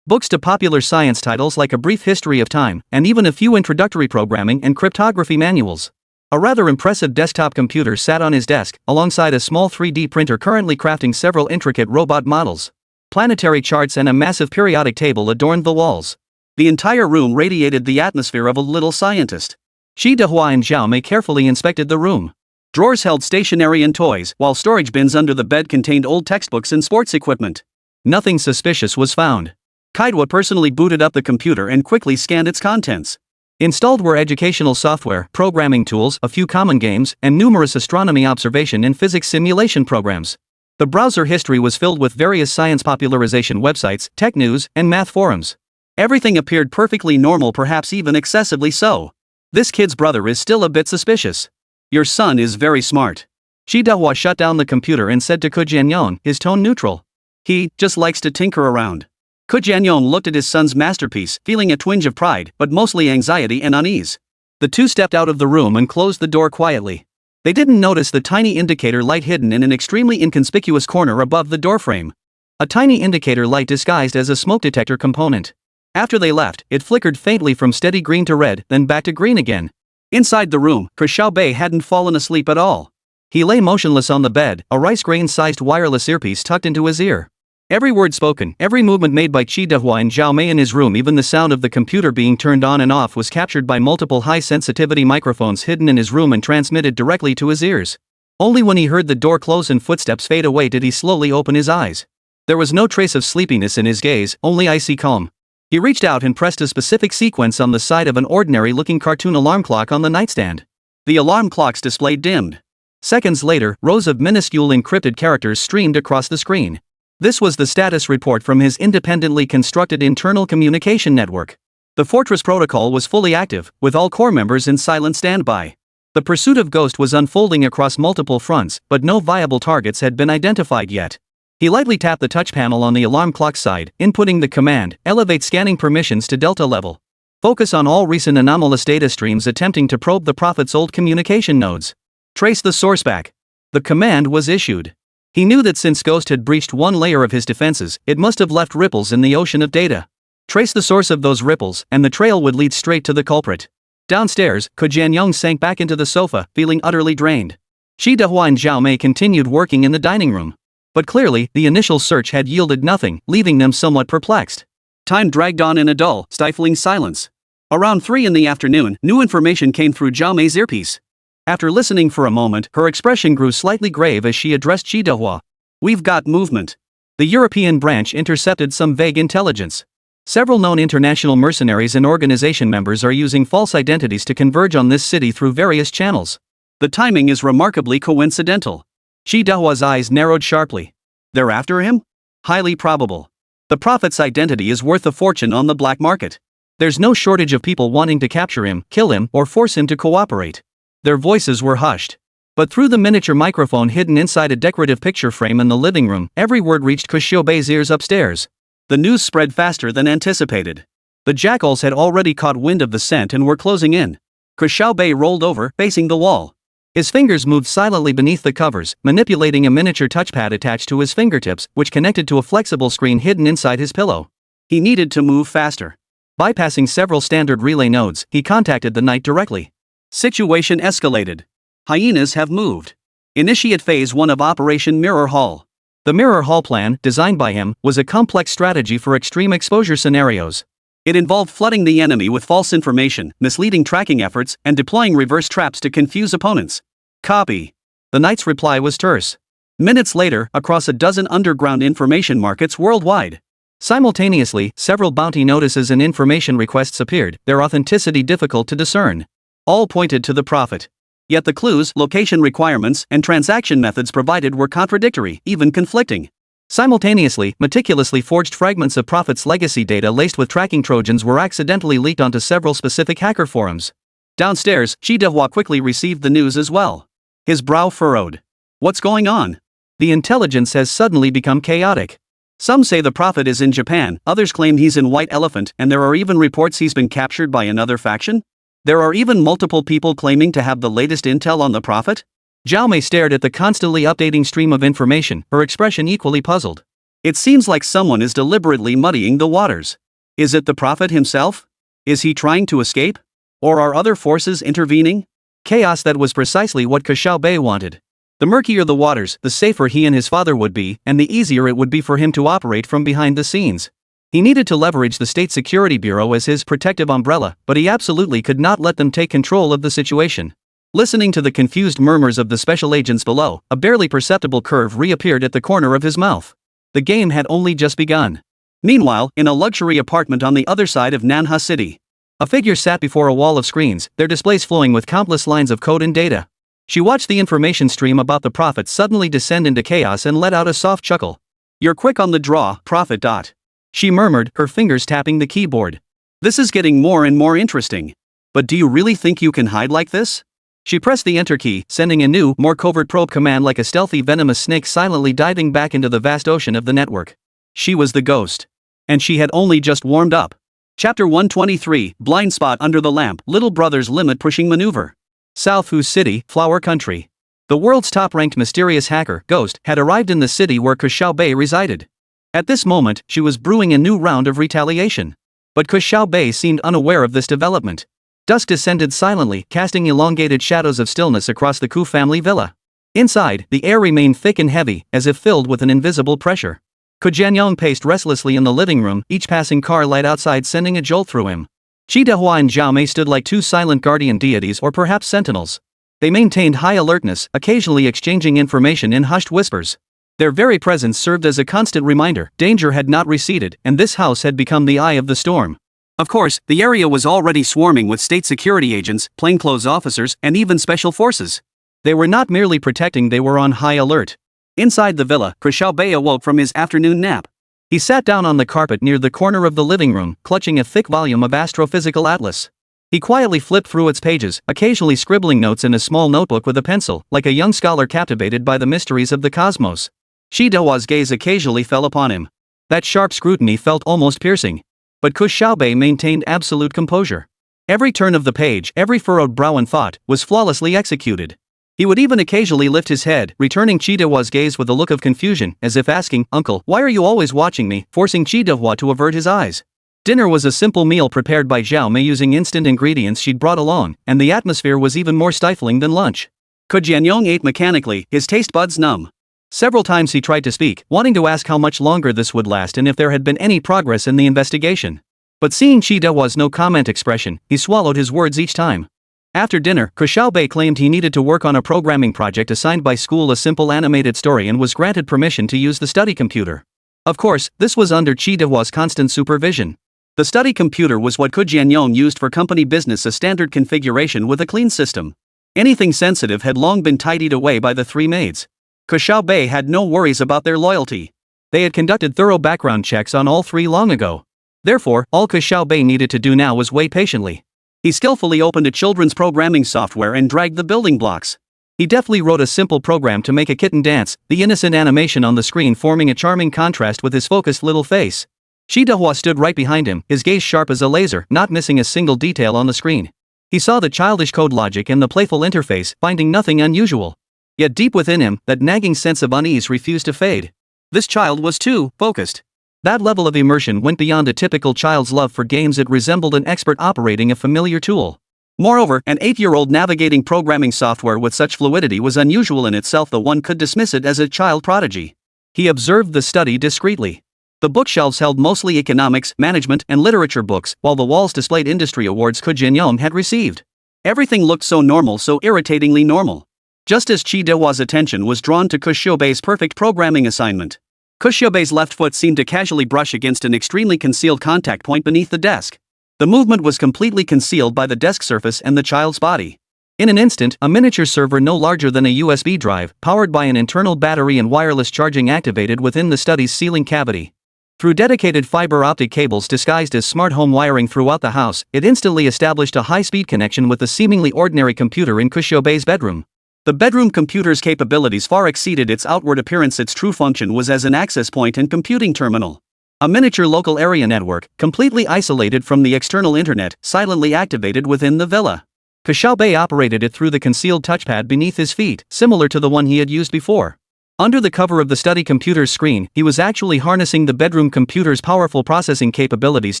books to popular science titles like A Brief History of Time, and even a few introductory programming and cryptography manuals. A rather impressive desktop computer sat on his desk, alongside a small 3D printer currently crafting several intricate robot models. Planetary charts and a massive periodic table adorned the walls. The entire room radiated the atmosphere of a little scientist. Shi Dehua and Xiaomei carefully inspected the room. Drawers held stationery and toys, while storage bins under the bed contained old textbooks and sports equipment. Nothing suspicious was found. Kaidwa personally booted up the computer and quickly scanned its contents. Installed were educational software, programming tools, a few common games, and numerous astronomy observation and physics simulation programs. The browser history was filled with various science popularization websites, tech news, and math forums. Everything appeared perfectly normal, perhaps even excessively so. This kid's brother is still a bit suspicious. Your son is very smart. Jianyong shut down the computer and said to Ke Xiaobei, his tone neutral. He just likes to tinker around. Ke Xiaobei looked at his son's masterpiece, feeling a twinge of pride, but mostly anxiety and unease. The two stepped out of the room and closed the door quietly. They didn't notice the tiny indicator light hidden in an extremely inconspicuous corner above the doorframe. A tiny indicator light disguised as a smoke detector component. After they left, it flickered faintly from steady green to red, then back to green again. Inside the room, Ke Xiaobei hadn't fallen asleep at all. He lay motionless on the bed, a rice grain-sized wireless earpiece tucked into his ear. Every word spoken, every movement made by Jianyong and Xiaomei in his room, even the sound of the computer being turned on and off, was captured by multiple high-sensitivity microphones hidden in his room and transmitted directly to his ears. Only when he heard the door close and footsteps fade away did he slowly open his eyes. There was no trace of sleepiness in his gaze, only icy calm. He reached out and pressed a specific sequence on the side of an ordinary-looking cartoon alarm clock on the nightstand. The alarm clock's display dimmed. Seconds later, rows of minuscule encrypted characters streamed across the screen. This was the status report from his independently constructed internal communication network. The Fortress protocol was fully active, with all core members in silent standby. The pursuit of Ghost was unfolding across multiple fronts, but no viable targets had been identified yet. He lightly tapped the touch panel on the alarm clock side, inputting the command, elevate scanning permissions to Delta level. Focus on all recent anomalous data streams attempting to probe the Prophet's old communication nodes. Trace the source back. The command was issued. He knew that since Ghost had breached one layer of his defenses, it must have left ripples in the ocean of data. Trace the source of those ripples, and the trail would lead straight to the culprit. Downstairs, Ke Xiaobei sank back into the sofa, feeling utterly drained. Jianyong and Xiaomei continued working in the dining room. But clearly, the initial search had yielded nothing, leaving them somewhat perplexed. Time dragged on in a dull, stifling silence. Around 3 in the afternoon, new information came through Xiaomei's earpiece. After listening for a moment, her expression grew slightly grave as she addressed Jianyong. We've got movement. The European branch intercepted some vague intelligence. Several known international mercenaries and organization members are using false identities to converge on this city through various channels. The timing is remarkably coincidental. Jianyong's eyes narrowed sharply. They're after him? Highly probable. The Prophet's identity is worth a fortune on the black market. There's no shortage of people wanting to capture him, kill him, or force him to cooperate. Their voices were hushed. But through the miniature microphone hidden inside a decorative picture frame in the living room, every word reached Ke Xiaobei's ears upstairs. The news spread faster than anticipated. The jackals had already caught wind of the scent and were closing in. Ke Xiaobei rolled over, facing the wall. His fingers moved silently beneath the covers, manipulating a miniature touchpad attached to his fingertips, which connected to a flexible screen hidden inside his pillow. He needed to move faster. Bypassing several standard relay nodes, he contacted the knight directly. Situation escalated. Hyenas have moved. Initiate Phase 1 of Operation Mirror Hall. The Mirror Hall plan, designed by him, was a complex strategy for extreme exposure scenarios. It involved flooding the enemy with false information, misleading tracking efforts, and deploying reverse traps to confuse opponents. Copy. The knight's reply was terse. Minutes later, across a dozen underground information markets worldwide. Simultaneously, several bounty notices and information requests appeared, their authenticity difficult to discern. All pointed to the Prophet. Yet the clues, location requirements, and transaction methods provided were contradictory, even conflicting. Simultaneously, meticulously forged fragments of Prophet's legacy data laced with tracking trojans were accidentally leaked onto several specific hacker forums. Downstairs, Jianyong quickly received the news as well. His brow furrowed. What's going on? The intelligence has suddenly become chaotic. Some say the Prophet is in Japan, others claim he's in White Elephant, and there are even reports he's been captured by another faction? There are even multiple people claiming to have the latest intel on the Prophet? Xiaomei stared at the constantly updating stream of information, her expression equally puzzled. It seems like someone is deliberately muddying the waters. Is it the Prophet himself? Is he trying to escape? Or are other forces intervening? Chaos. That was precisely what Ke Xiaobei wanted. The murkier the waters, the safer he and his father would be, and the easier it would be for him to operate from behind the scenes. He needed to leverage the State Security Bureau as his protective umbrella, but he absolutely could not let them take control of the situation. Listening to the confused murmurs of the special agents below, a barely perceptible curve reappeared at the corner of his mouth. The game had only just begun. Meanwhile, in a luxury apartment on the other side of Manhwa City, a figure sat before a wall of screens, their displays flowing with countless lines of code and data. She watched the information stream about the prophet suddenly descend into chaos and let out a soft chuckle. You're quick on the draw, prophet. She murmured, her fingers tapping the keyboard. This is getting more and more interesting. But do you really think you can hide like this? She pressed the enter key, sending a new, more covert probe command like a stealthy venomous snake silently diving back into the vast ocean of the network. She was the ghost. And she had only just warmed up. Chapter 123, Blind Spot Under the Lamp, Little Brother's Limit Pushing Maneuver. South Fu City, Flower Country. The world's top-ranked mysterious hacker, Ghost, had arrived in the city where Ke Xiaobei resided. At this moment, she was brewing a new round of retaliation. But Ke Xiaobei seemed unaware of this development. Dusk descended silently, casting elongated shadows of stillness across the Ku family villa. Inside, the air remained thick and heavy, as if filled with an invisible pressure. Jianyong paced restlessly in the living room, each passing car light outside sending a jolt through him. Qidehua and Xiaomei stood like two silent guardian deities or perhaps sentinels. They maintained high alertness, occasionally exchanging information in hushed whispers. Their very presence served as a constant reminder, danger had not receded, and this house had become the eye of the storm. Of course, the area was already swarming with state security agents, plainclothes officers, and even special forces. They were not merely protecting, they were on high alert. Inside the villa, Ke Xiaobei awoke from his afternoon nap. He sat down on the carpet near the corner of the living room, clutching a thick volume of Astrophysical Atlas. He quietly flipped through its pages, occasionally scribbling notes in a small notebook with a pencil, like a young scholar captivated by the mysteries of the cosmos. Xidehua's gaze occasionally fell upon him. That sharp scrutiny felt almost piercing. But Ke Xiaobei maintained absolute composure. Every turn of the page, every furrowed brow and thought, was flawlessly executed. He would even occasionally lift his head, returning Xidehua's gaze with a look of confusion, as if asking, "Uncle, why are you always watching me?" forcing Xidehua to avert his eyes. Dinner was a simple meal prepared by Xiaomei using instant ingredients she'd brought along, and the atmosphere was even more stifling than lunch. Jianyong ate mechanically, his taste buds numb. Several times he tried to speak, wanting to ask how much longer this would last and if there had been any progress in the investigation. But seeing Xidehua's no comment expression, he swallowed his words each time. After dinner, Ke Xiaobei claimed he needed to work on a programming project assigned by school, a simple animated story, and was granted permission to use the study computer. Of course, this was under Xidehua's constant supervision. The study computer was what Jianyong used for company business, a standard configuration with a clean system. Anything sensitive had long been tidied away by the three maids. Ke Xiaobei had no worries about their loyalty. They had conducted thorough background checks on all three long ago. Therefore, all Ke Xiaobei needed to do now was wait patiently. He skillfully opened a children's programming software and dragged the building blocks. He deftly wrote a simple program to make a kitten dance, the innocent animation on the screen forming a charming contrast with his focused little face. Xidehua stood right behind him, his gaze sharp as a laser, not missing a single detail on the screen. He saw the childish code logic and the playful interface, finding nothing unusual. Yet deep within him, that nagging sense of unease refused to fade. This child was too focused. That level of immersion went beyond a typical child's love for games. It resembled an expert operating a familiar tool. Moreover, an 8-year-old navigating programming software with such fluidity was unusual in itself, though one could dismiss it as a child prodigy. He observed the study discreetly. The bookshelves held mostly economics, management, and literature books, while the walls displayed industry awards Jianyong had received. Everything looked so normal, so irritatingly normal. Just as Xidehua's attention was drawn to Ke Xiaobei's perfect programming assignment. Ke Xiaobei's left foot seemed to casually brush against an extremely concealed contact point beneath the desk. The movement was completely concealed by the desk surface and the child's body. In an instant, a miniature server no larger than a USB drive, powered by an internal battery and wireless charging, activated within the study's ceiling cavity. Through dedicated fiber optic cables disguised as smart home wiring throughout the house, it instantly established a high-speed connection with the seemingly ordinary computer in Ke Xiaobei's bedroom. The bedroom computer's capabilities far exceeded its outward appearance. Its true function was as an access point and computing terminal. A miniature local area network, completely isolated from the external internet, silently activated within the villa. Ke Xiaobei operated it through the concealed touchpad beneath his feet, similar to the one he had used before. Under the cover of the study computer's screen, he was actually harnessing the bedroom computer's powerful processing capabilities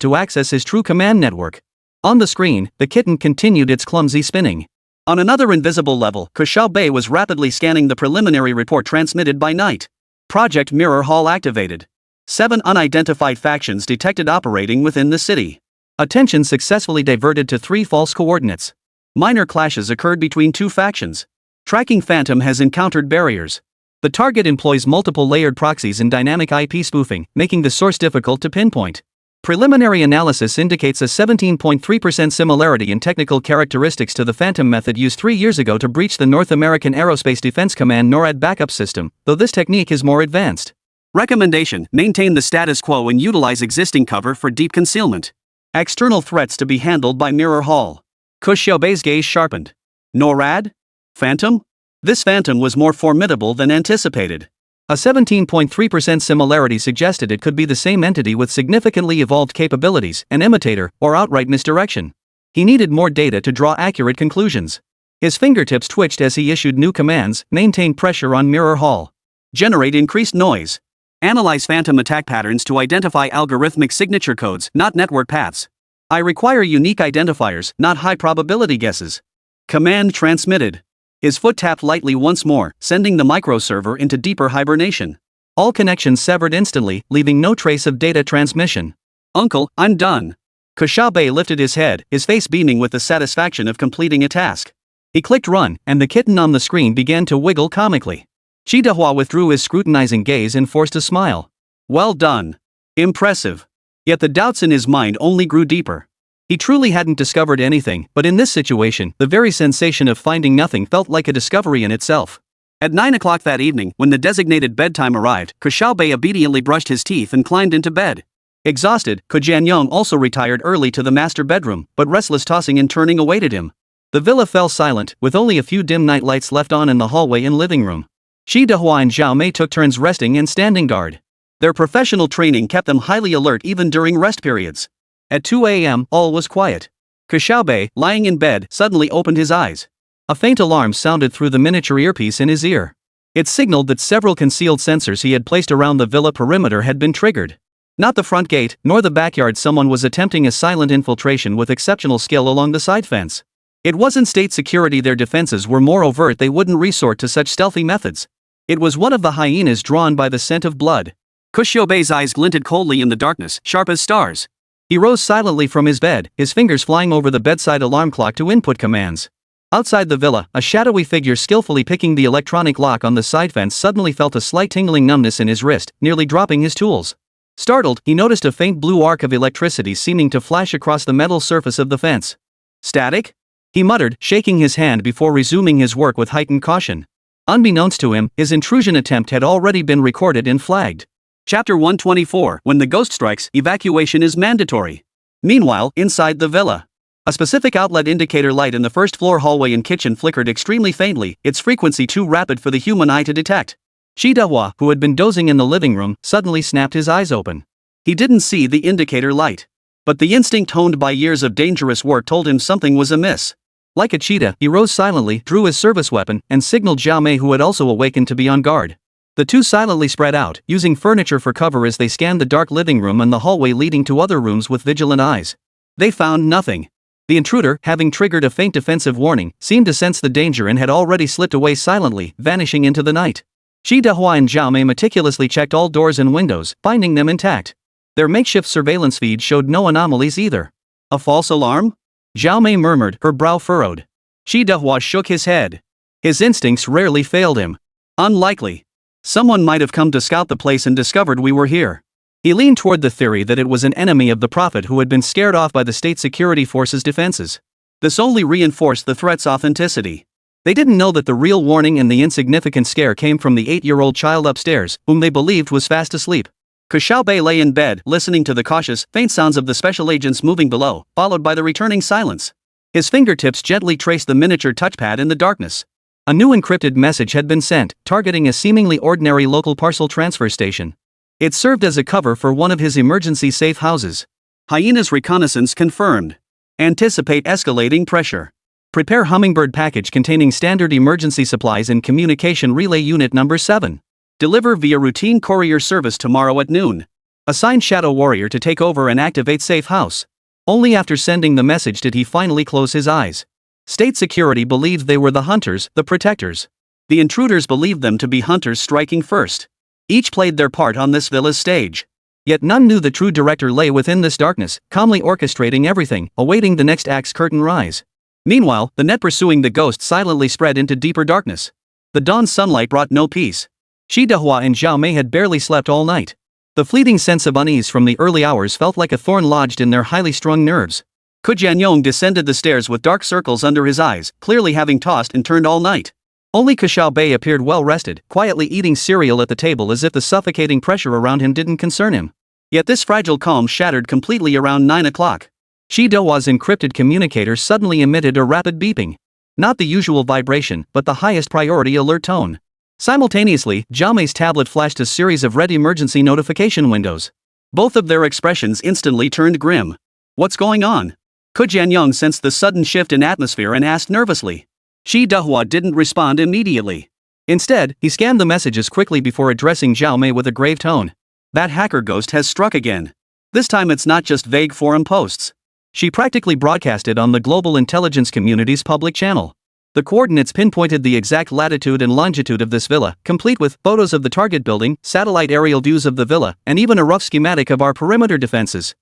to access his true command network. On the screen, the kitten continued its clumsy spinning. On another invisible level, Ke Xiaobei was rapidly scanning the preliminary report transmitted by night. Project Mirror Hall activated. 7 unidentified factions detected operating within the city. Attention successfully diverted to 3 false coordinates. Minor clashes occurred between 2 factions. Tracking Phantom has encountered barriers. The target employs multiple layered proxies and dynamic IP spoofing, making the source difficult to pinpoint. Preliminary analysis indicates a 17.3% similarity in technical characteristics to the Phantom method used 3 years ago to breach the North American Aerospace Defense Command NORAD backup system, though this technique is more advanced. Recommendation: maintain the status quo and utilize existing cover for deep concealment. External threats to be handled by Mirror Hall. Ke Xiaobei's gaze sharpened. NORAD? Phantom? This Phantom was more formidable than anticipated. A 17.3% similarity suggested it could be the same entity with significantly evolved capabilities, an imitator, or outright misdirection. He needed more data to draw accurate conclusions. His fingertips twitched as he issued new commands: maintain pressure on Mirror Hall. Generate increased noise. Analyze Phantom attack patterns to identify algorithmic signature codes, not network paths. I require unique identifiers, not high probability guesses. Command transmitted. His foot tapped lightly once more, sending the microserver into deeper hibernation. All connections severed instantly, leaving no trace of data transmission. Uncle, I'm done. Ke Xiaobei lifted his head, his face beaming with the satisfaction of completing a task. He clicked run, and the kitten on the screen began to wiggle comically. Xidehua withdrew his scrutinizing gaze and forced a smile. Well done. Impressive. Yet the doubts in his mind only grew deeper. He truly hadn't discovered anything, but in this situation, the very sensation of finding nothing felt like a discovery in itself. At 9 o'clock that evening, when the designated bedtime arrived, Ke Xiaobei obediently brushed his teeth and climbed into bed. Exhausted, Jianyong also retired early to the master bedroom, but restless tossing and turning awaited him. The villa fell silent, with only a few dim night lights left on in the hallway and living room. Xidehua and Xiaomei took turns resting and standing guard. Their professional training kept them highly alert even during rest periods. At 2 a.m., all was quiet. Ke Xiaobei, lying in bed, suddenly opened his eyes. A faint alarm sounded through the miniature earpiece in his ear. It signaled that several concealed sensors he had placed around the villa perimeter had been triggered. Not the front gate, nor the backyard. Someone was attempting a silent infiltration with exceptional skill along the side fence. It wasn't state security. Their defenses were more overt. They wouldn't resort to such stealthy methods. It was one of the hyenas drawn by the scent of blood. Ke Xiaobei's eyes glinted coldly in the darkness, sharp as stars. He rose silently from his bed, his fingers flying over the bedside alarm clock to input commands. Outside the villa, a shadowy figure skillfully picking the electronic lock on the side fence suddenly felt a slight tingling numbness in his wrist, nearly dropping his tools. Startled, he noticed a faint blue arc of electricity seeming to flash across the metal surface of the fence. Static? He muttered, shaking his hand before resuming his work with heightened caution. Unbeknownst to him, his intrusion attempt had already been recorded and flagged. Chapter 124: When the ghost strikes, evacuation is mandatory. Meanwhile, inside the villa, a specific outlet indicator light in the first floor hallway and kitchen flickered extremely faintly, its frequency too rapid for the human eye to detect. Xidehua, who had been dozing in the living room, suddenly snapped his eyes open. He didn't see the indicator light. But the instinct honed by years of dangerous work told him something was amiss. Like a cheetah, he rose silently, drew his service weapon, and signaled Xiaomei, who had also awakened, to be on guard. The two silently spread out, using furniture for cover as they scanned the dark living room and the hallway leading to other rooms with vigilant eyes. They found nothing. The intruder, having triggered a faint defensive warning, seemed to sense the danger and had already slipped away silently, vanishing into the night. Xidehua and Xiaomei meticulously checked all doors and windows, finding them intact. Their makeshift surveillance feed showed no anomalies either. A false alarm? Xiaomei murmured, her brow furrowed. Xidehua shook his head. His instincts rarely failed him. Unlikely. Someone might have come to scout the place and discovered we were here. He leaned toward the theory that it was an enemy of the Prophet who had been scared off by the state security forces' defenses. This only reinforced the threat's authenticity. They didn't know that the real warning and the insignificant scare came from the 8-year-old child upstairs, whom they believed was fast asleep. Ke Xiaobei lay in bed, listening to the cautious, faint sounds of the special agents moving below, followed by the returning silence. His fingertips gently traced the miniature touchpad in the darkness. A new encrypted message had been sent, targeting a seemingly ordinary local parcel transfer station. It served as a cover for one of his emergency safe houses. Hyena's reconnaissance confirmed. Anticipate escalating pressure. Prepare Hummingbird package containing standard emergency supplies and communication relay unit number 7. Deliver via routine courier service tomorrow at noon. Assign Shadow Warrior to take over and activate safe house. Only after sending the message did he finally close his eyes. State security believed they were the hunters, the protectors. The intruders believed them to be hunters striking first. Each played their part on this villa's stage. Yet none knew the true director lay within this darkness, calmly orchestrating everything, awaiting the next act's curtain rise. Meanwhile, the net pursuing the ghost silently spread into deeper darkness. The dawn sunlight brought no peace. Xidehua and Xiaomei had barely slept all night. The fleeting sense of unease from the early hours felt like a thorn lodged in their highly strung nerves. Jianyong descended the stairs with dark circles under his eyes, clearly having tossed and turned all night. Only Ke Xiaobei appeared well rested, quietly eating cereal at the table as if the suffocating pressure around him didn't concern him. Yet this fragile calm shattered completely around 9 o'clock. Shi Dehua's encrypted communicator suddenly emitted a rapid beeping. Not the usual vibration, but the highest priority alert tone. Simultaneously, Xiaomei's tablet flashed a series of red emergency notification windows. Both of their expressions instantly turned grim. What's going on? Jianyong sensed the sudden shift in atmosphere and asked nervously. Shi Dehua didn't respond immediately. Instead, he scanned the messages quickly before addressing Xiaomei with a grave tone. That hacker ghost has struck again. This time it's not just vague forum posts. She practically broadcasted on the global intelligence community's public channel. The coordinates pinpointed the exact latitude and longitude of this villa, complete with photos of the target building, satellite aerial views of the villa, and even a rough schematic of our perimeter defenses.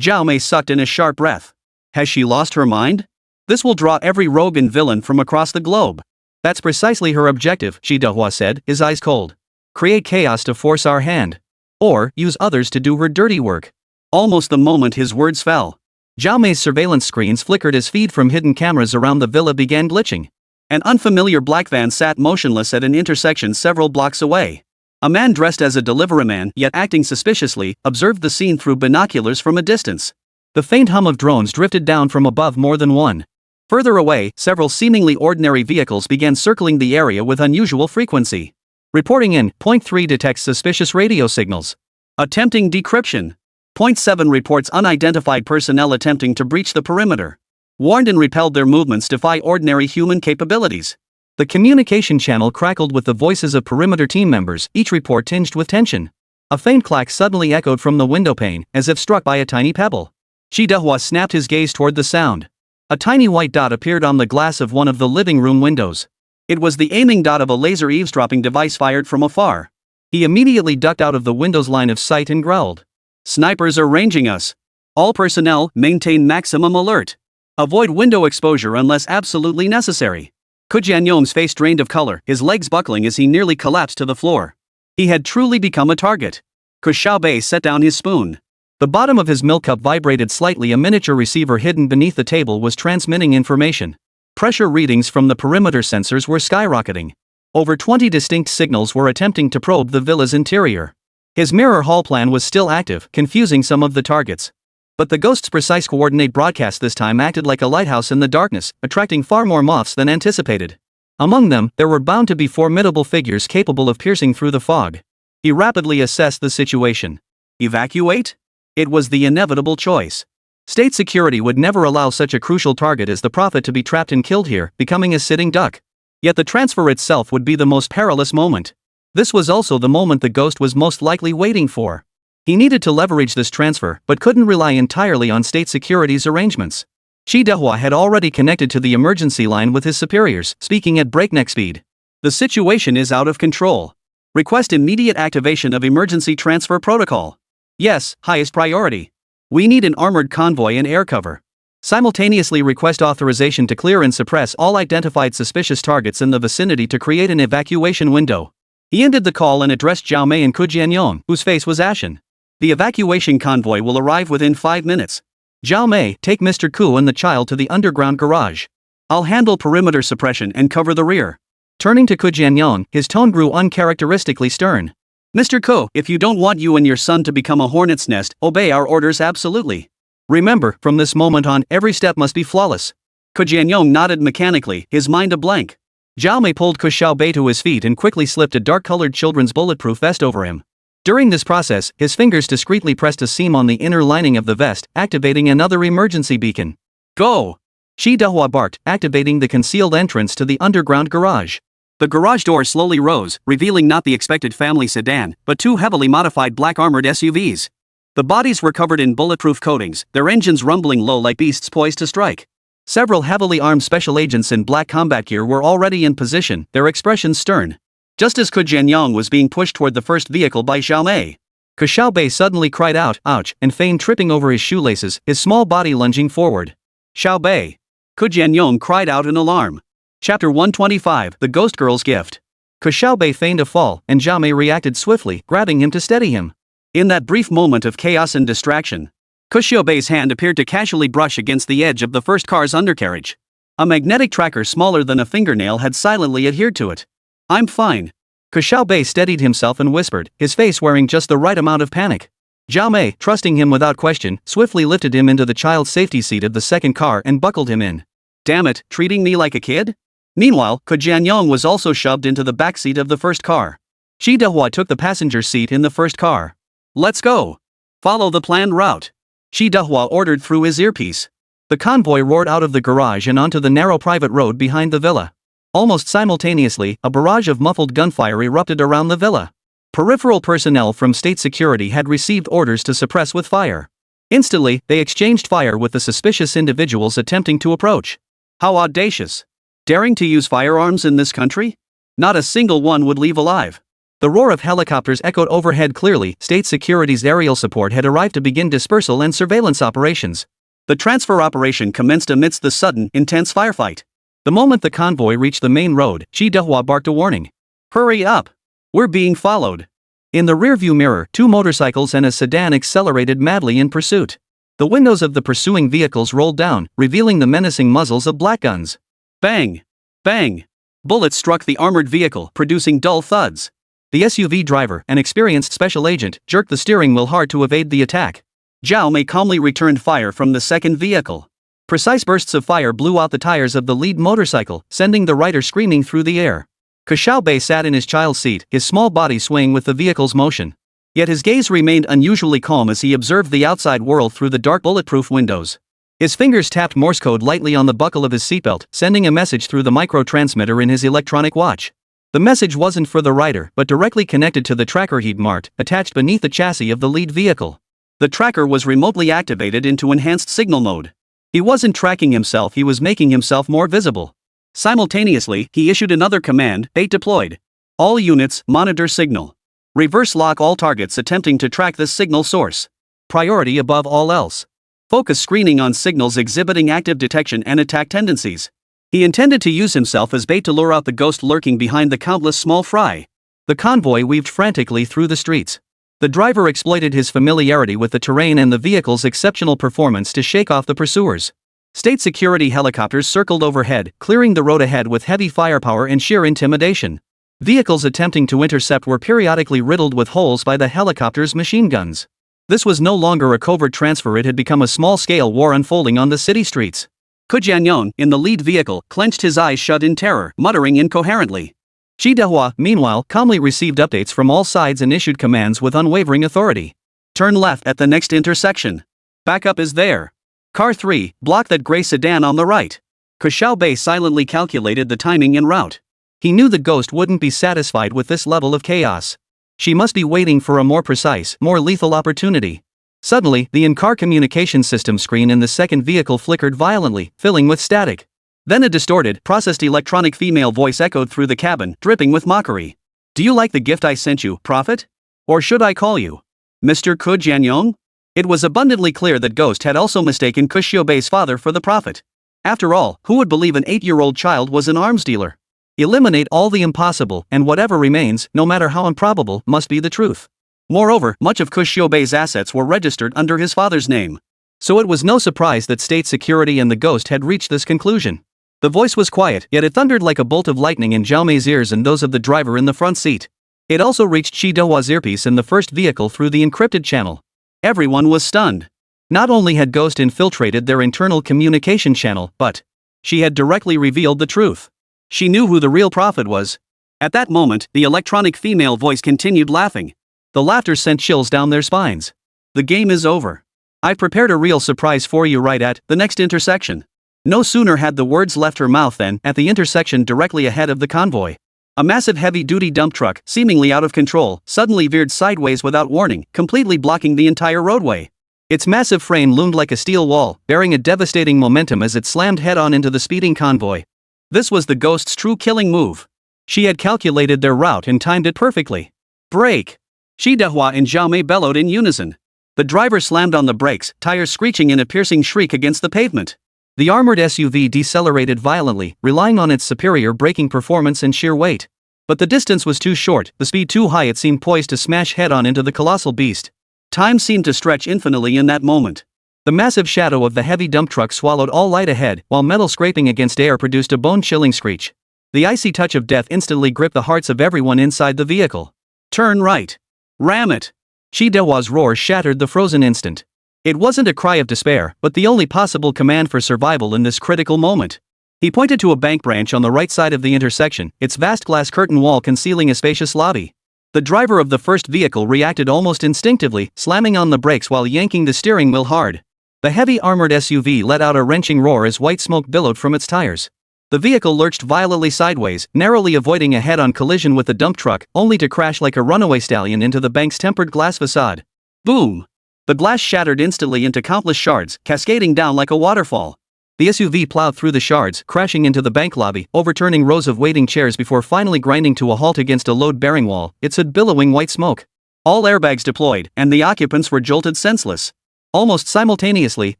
Xiaomei sucked in a sharp breath. Has she lost her mind? This will draw every rogue and villain from across the globe. That's precisely her objective, Shi Dehua said, his eyes cold. Create chaos to force our hand. Or, use others to do her dirty work. Almost the moment his words fell, Xiaomei's surveillance screens flickered as feed from hidden cameras around the villa began glitching. An unfamiliar black van sat motionless at an intersection several blocks away. A man dressed as a deliveryman, yet acting suspiciously, observed the scene through binoculars from a distance. The faint hum of drones drifted down from above more than one. Further away, several seemingly ordinary vehicles began circling the area with unusual frequency. Reporting in, Point 3 detects suspicious radio signals. Attempting decryption. Point 7 reports unidentified personnel attempting to breach the perimeter. Warned and repelled, their movements defy ordinary human capabilities. The communication channel crackled with the voices of perimeter team members, each report tinged with tension. A faint clack suddenly echoed from the window pane, as if struck by a tiny pebble. Shi Dehua snapped his gaze toward the sound. A tiny white dot appeared on the glass of one of the living room windows. It was the aiming dot of a laser eavesdropping device fired from afar. He immediately ducked out of the window's line of sight and growled. Snipers are ranging us. All personnel, maintain maximum alert. Avoid window exposure unless absolutely necessary. Jianyong's face drained of color, his legs buckling as he nearly collapsed to the floor. He had truly become a target. Ke Xiaobei set down his spoon. The bottom of his milk cup vibrated slightly. A miniature receiver hidden beneath the table was transmitting information. Pressure readings from the perimeter sensors were skyrocketing. Over 20 distinct signals were attempting to probe the villa's interior. His mirror hall plan was still active, confusing some of the targets. But the ghost's precise coordinate broadcast this time acted like a lighthouse in the darkness, attracting far more moths than anticipated. Among them, there were bound to be formidable figures capable of piercing through the fog. He rapidly assessed the situation. Evacuate? It was the inevitable choice. State security would never allow such a crucial target as the prophet to be trapped and killed here, becoming a sitting duck. Yet the transfer itself would be the most perilous moment. This was also the moment the ghost was most likely waiting for. He needed to leverage this transfer, but couldn't rely entirely on state security's arrangements. Shi Dehua had already connected to the emergency line with his superiors, speaking at breakneck speed. The situation is out of control. Request immediate activation of emergency transfer protocol. Yes, highest priority. We need an armored convoy and air cover. Simultaneously request authorization to clear and suppress all identified suspicious targets in the vicinity to create an evacuation window. He ended the call and addressed Xiaomei and Jianyong, whose face was ashen. The evacuation convoy will arrive within 5 minutes. Xiaomei, take Mr. Ku and the child to the underground garage. I'll handle perimeter suppression and cover the rear. Turning to Jianyong, his tone grew uncharacteristically stern. Mr. Ko, if you don't want you and your son to become a hornet's nest, obey our orders absolutely. Remember, from this moment on, every step must be flawless. Jianyong nodded mechanically, his mind a blank. Xiaomei pulled Ke Xiaobei to his feet and quickly slipped a dark-colored children's bulletproof vest over him. During this process, his fingers discreetly pressed a seam on the inner lining of the vest, activating another emergency beacon. Go! Shi Dehua barked, activating the concealed entrance to the underground garage. The garage door slowly rose, revealing not the expected family sedan, but 2 heavily modified black armored SUVs. The bodies were covered in bulletproof coatings, their engines rumbling low like beasts poised to strike. Several heavily armed special agents in black combat gear were already in position, their expressions stern. Just as Jianyong was being pushed toward the first vehicle by Xiaomei, Ke Xiaobei suddenly cried out, ouch, and feigned tripping over his shoelaces, his small body lunging forward. Xiaobei! Jianyong cried out in alarm. Chapter 125, The Ghost Girl's Gift. Ke Xiaobei feigned a fall, and Xiaomei reacted swiftly, grabbing him to steady him. In that brief moment of chaos and distraction, Ke Xiaobei's hand appeared to casually brush against the edge of the first car's undercarriage. A magnetic tracker smaller than a fingernail had silently adhered to it. "I'm fine." Ke Xiaobei steadied himself and whispered, his face wearing just the right amount of panic. Xiaomei, trusting him without question, swiftly lifted him into the child's safety seat of the second car and buckled him in. "Damn it, treating me like a kid?" Meanwhile, Jianyong was also shoved into the backseat of the first car. Xi took the passenger seat in the first car. "Let's go. Follow the planned route," Xi ordered through his earpiece. The convoy roared out of the garage and onto the narrow private road behind the villa. Almost simultaneously, a barrage of muffled gunfire erupted around the villa. Peripheral personnel from state security had received orders to suppress with fire. Instantly, they exchanged fire with the suspicious individuals attempting to approach. How audacious! Daring to use firearms in this country? Not a single one would leave alive. The roar of helicopters echoed overhead clearly. State security's aerial support had arrived to begin dispersal and surveillance operations. The transfer operation commenced amidst the sudden, intense firefight. The moment the convoy reached the main road, Xi barked a warning. "Hurry up! We're being followed." In the rearview mirror, 2 motorcycles and a sedan accelerated madly in pursuit. The windows of the pursuing vehicles rolled down, revealing the menacing muzzles of black guns. Bang! Bang! Bullets struck the armored vehicle, producing dull thuds. The SUV driver, an experienced special agent, jerked the steering wheel hard to evade the attack. Xiaomei calmly returned fire from the second vehicle. Precise bursts of fire blew out the tires of the lead motorcycle, sending the rider screaming through the air. Ke Xiaobei sat in his child's seat, his small body swaying with the vehicle's motion. Yet his gaze remained unusually calm as he observed the outside world through the dark bulletproof windows. His fingers tapped Morse code lightly on the buckle of his seatbelt, sending a message through the micro-transmitter in his electronic watch. The message wasn't for the rider, but directly connected to the tracker he'd marked, attached beneath the chassis of the lead vehicle. The tracker was remotely activated into enhanced signal mode. He wasn't tracking himself, he was making himself more visible. Simultaneously, he issued another command, "Bait deployed. All units, monitor signal. Reverse lock all targets attempting to track this signal source. Priority above all else. Focus screening on signals exhibiting active detection and attack tendencies." He intended to use himself as bait to lure out the ghost lurking behind the countless small fry. The convoy weaved frantically through the streets. The driver exploited his familiarity with the terrain and the vehicle's exceptional performance to shake off the pursuers. State security helicopters circled overhead, clearing the road ahead with heavy firepower and sheer intimidation. Vehicles attempting to intercept were periodically riddled with holes by the helicopters' machine guns. This was no longer a covert transfer, it had become a small-scale war unfolding on the city streets. Jianyong, in the lead vehicle, clenched his eyes shut in terror, muttering incoherently. Xi meanwhile, calmly received updates from all sides and issued commands with unwavering authority. "Turn left at the next intersection. Backup is there. Car 3, block that gray sedan on the right." Ke Xiaobei silently calculated the timing and route. He knew the ghost wouldn't be satisfied with this level of chaos. She must be waiting for a more precise, more lethal opportunity. Suddenly, the in-car communication system screen in the second vehicle flickered violently, filling with static. Then a distorted, processed electronic female voice echoed through the cabin, dripping with mockery. "Do you like the gift I sent you, Prophet? Or should I call you Mr. Ke Jianyong?" It was abundantly clear that Ghost had also mistaken Ke Xiaobei's father for the Prophet. After all, who would believe an 8-year-old child was an arms dealer? Eliminate all the impossible, and whatever remains, no matter how improbable, must be the truth. Moreover, much of Ke Xiaobei's assets were registered under his father's name. So it was no surprise that state security and the ghost had reached this conclusion. The voice was quiet, yet it thundered like a bolt of lightning in Xiaomei's ears and those of the driver in the front seat. It also reached Xi Dehua's earpiece in the first vehicle through the encrypted channel. Everyone was stunned. Not only had Ghost infiltrated their internal communication channel, but she had directly revealed the truth. She knew who the real Prophet was. At that moment, the electronic female voice continued laughing. The laughter sent chills down their spines. "The game is over. I've prepared a real surprise for you right at the next intersection." No sooner had the words left her mouth than, at the intersection directly ahead of the convoy, a massive heavy-duty dump truck, seemingly out of control, suddenly veered sideways without warning, completely blocking the entire roadway. Its massive frame loomed like a steel wall, bearing a devastating momentum as it slammed head-on into the speeding convoy. This was the Ghost's true killing move. She had calculated their route and timed it perfectly. "Brake!" Xi Dehua and Xiaomei bellowed in unison. The driver slammed on the brakes, tires screeching in a piercing shriek against the pavement. The armored SUV decelerated violently, relying on its superior braking performance and sheer weight. But the distance was too short, the speed too high, it seemed poised to smash head-on into the colossal beast. Time seemed to stretch infinitely in that moment. The massive shadow of the heavy dump truck swallowed all light ahead, while metal scraping against air produced a bone-chilling screech. The icy touch of death instantly gripped the hearts of everyone inside the vehicle. Turn right. Ram it. Shidehua's roar shattered the frozen instant. It wasn't a cry of despair, but the only possible command for survival in this critical moment. He pointed to a bank branch on the right side of the intersection, its vast glass curtain wall concealing a spacious lobby. The driver of the first vehicle reacted almost instinctively, slamming on the brakes while yanking the steering wheel hard. The heavy armored SUV let out a wrenching roar as white smoke billowed from its tires. The vehicle lurched violently sideways, narrowly avoiding a head-on collision with the dump truck, only to crash like a runaway stallion into the bank's tempered glass facade. Boom! The glass shattered instantly into countless shards, cascading down like a waterfall. The SUV plowed through the shards, crashing into the bank lobby, overturning rows of waiting chairs before finally grinding to a halt against a load-bearing wall, its hood billowing white smoke. All airbags deployed, and the occupants were jolted senseless. Almost simultaneously,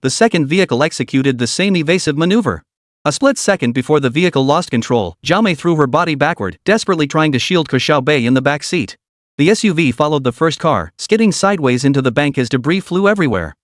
the second vehicle executed the same evasive maneuver. A split second before the vehicle lost control, Xiaomei threw her body backward, desperately trying to shield Ke Xiaobei in the back seat. The SUV followed the first car, skidding sideways into the bank as debris flew everywhere.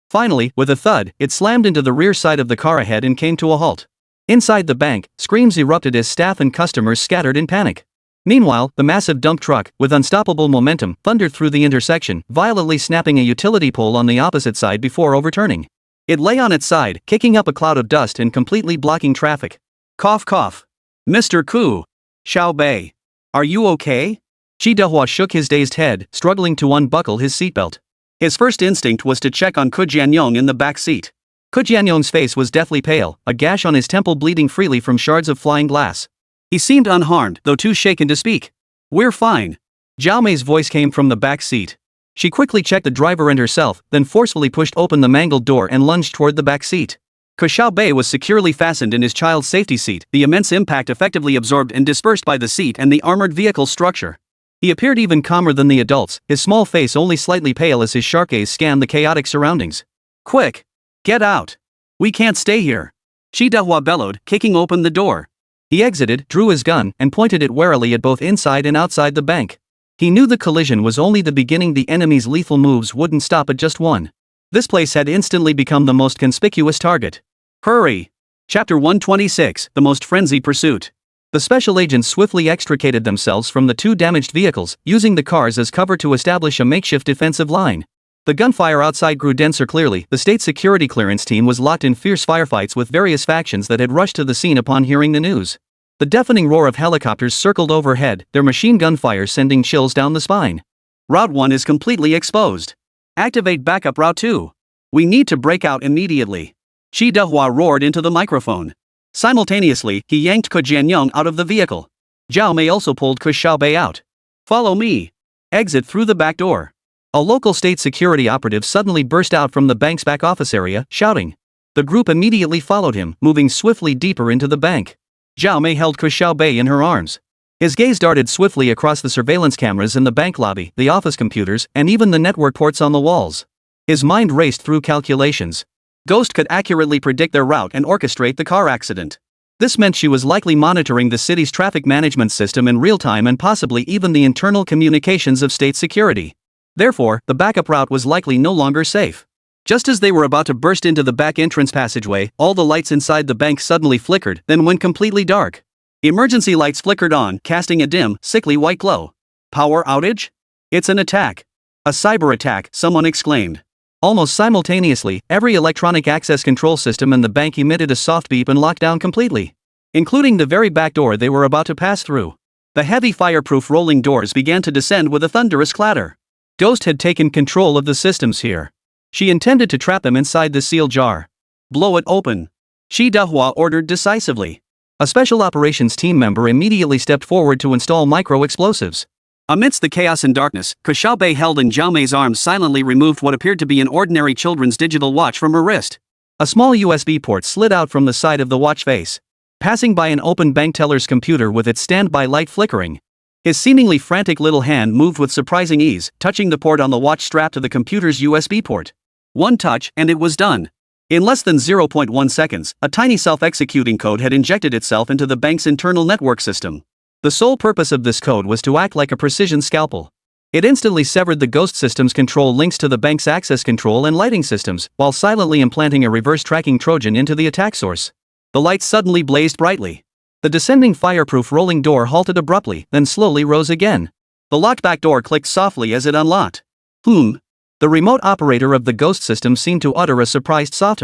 Finally, with a thud, it slammed into the rear side of the car ahead and came to a halt. Inside the bank, screams erupted as staff and customers scattered in panic. Meanwhile, the massive dump truck, with unstoppable momentum, thundered through the intersection, violently snapping a utility pole on the opposite side before overturning. It lay on its side, kicking up a cloud of dust and completely blocking traffic. Cough cough. Mr. Ke Xiaobei. Are you okay? Shidehua shook his dazed head, struggling to unbuckle his seatbelt. His first instinct was to check on Jianyong in the back seat. Jianyong's face was deathly pale, a gash on his temple bleeding freely from shards of flying glass. He seemed unharmed, though too shaken to speak. We're fine. Xiaomei's voice came from the back seat. She quickly checked the driver and herself, then forcefully pushed open the mangled door and lunged toward the back seat. Ke Xiaobei was securely fastened in his child's safety seat, the immense impact effectively absorbed and dispersed by the seat and the armored vehicle structure. He appeared even calmer than the adults, his small face only slightly pale as his shark gaze scanned the chaotic surroundings. Quick! Get out! We can't stay here! Shidehua bellowed, kicking open the door. He exited, drew his gun, and pointed it warily at both inside and outside the bank. He knew the collision was only the beginning. The enemy's lethal moves wouldn't stop at just one. This place had instantly become the most conspicuous target. Hurry! Chapter 126, The Most Frenzied Pursuit. The special agents swiftly extricated themselves from the two damaged vehicles, using the cars as cover to establish a makeshift defensive line. The gunfire outside grew denser. Clearly, the state security clearance team was locked in fierce firefights with various factions that had rushed to the scene upon hearing the news. The deafening roar of helicopters circled overhead, their machine gun fire sending chills down the spine. Route 1 is completely exposed. Activate backup Route 2. We need to break out immediately. Shidehua roared into the microphone. Simultaneously, he yanked Jianyong out of the vehicle. Xiaomei also pulled Ke Xiaobei out. Follow me. Exit through the back door. A local state security operative suddenly burst out from the bank's back office area, shouting. The group immediately followed him, moving swiftly deeper into the bank. Xiaomei held Ke Xiaobei in her arms. His gaze darted swiftly across the surveillance cameras in the bank lobby, the office computers, and even the network ports on the walls. His mind raced through calculations. Ghost could accurately predict their route and orchestrate the car accident. This meant she was likely monitoring the city's traffic management system in real time and possibly even the internal communications of state security. Therefore, the backup route was likely no longer safe. Just as they were about to burst into the back entrance passageway, all the lights inside the bank suddenly flickered, then went completely dark. Emergency lights flickered on, casting a dim, sickly white glow. Power outage? It's an attack. A cyber attack, someone exclaimed. Almost simultaneously, every electronic access control system in the bank emitted a soft beep and locked down completely. Including the very back door they were about to pass through. The heavy fireproof rolling doors began to descend with a thunderous clatter. Ghost had taken control of the systems here. She intended to trap them inside the seal jar. Blow it open. Shidehua ordered decisively. A special operations team member immediately stepped forward to install micro-explosives. Amidst the chaos and darkness, Ke Xiaobei held in Xiaomei's arms silently removed what appeared to be an ordinary children's digital watch from her wrist. A small USB port slid out from the side of the watch face, passing by an open bank teller's computer with its standby light flickering. His seemingly frantic little hand moved with surprising ease, touching the port on the watch strapped to the computer's USB port. One touch, and it was done. In less than 0.1 seconds, a tiny self-executing code had injected itself into the bank's internal network system. The sole purpose of this code was to act like a precision scalpel. It instantly severed the ghost system's control links to the bank's access control and lighting systems, while silently implanting a reverse tracking Trojan into the attack source. The lights suddenly blazed brightly. The descending fireproof rolling door halted abruptly, then slowly rose again. The locked back door clicked softly as it unlocked. The remote operator of the ghost system seemed to utter a surprised soft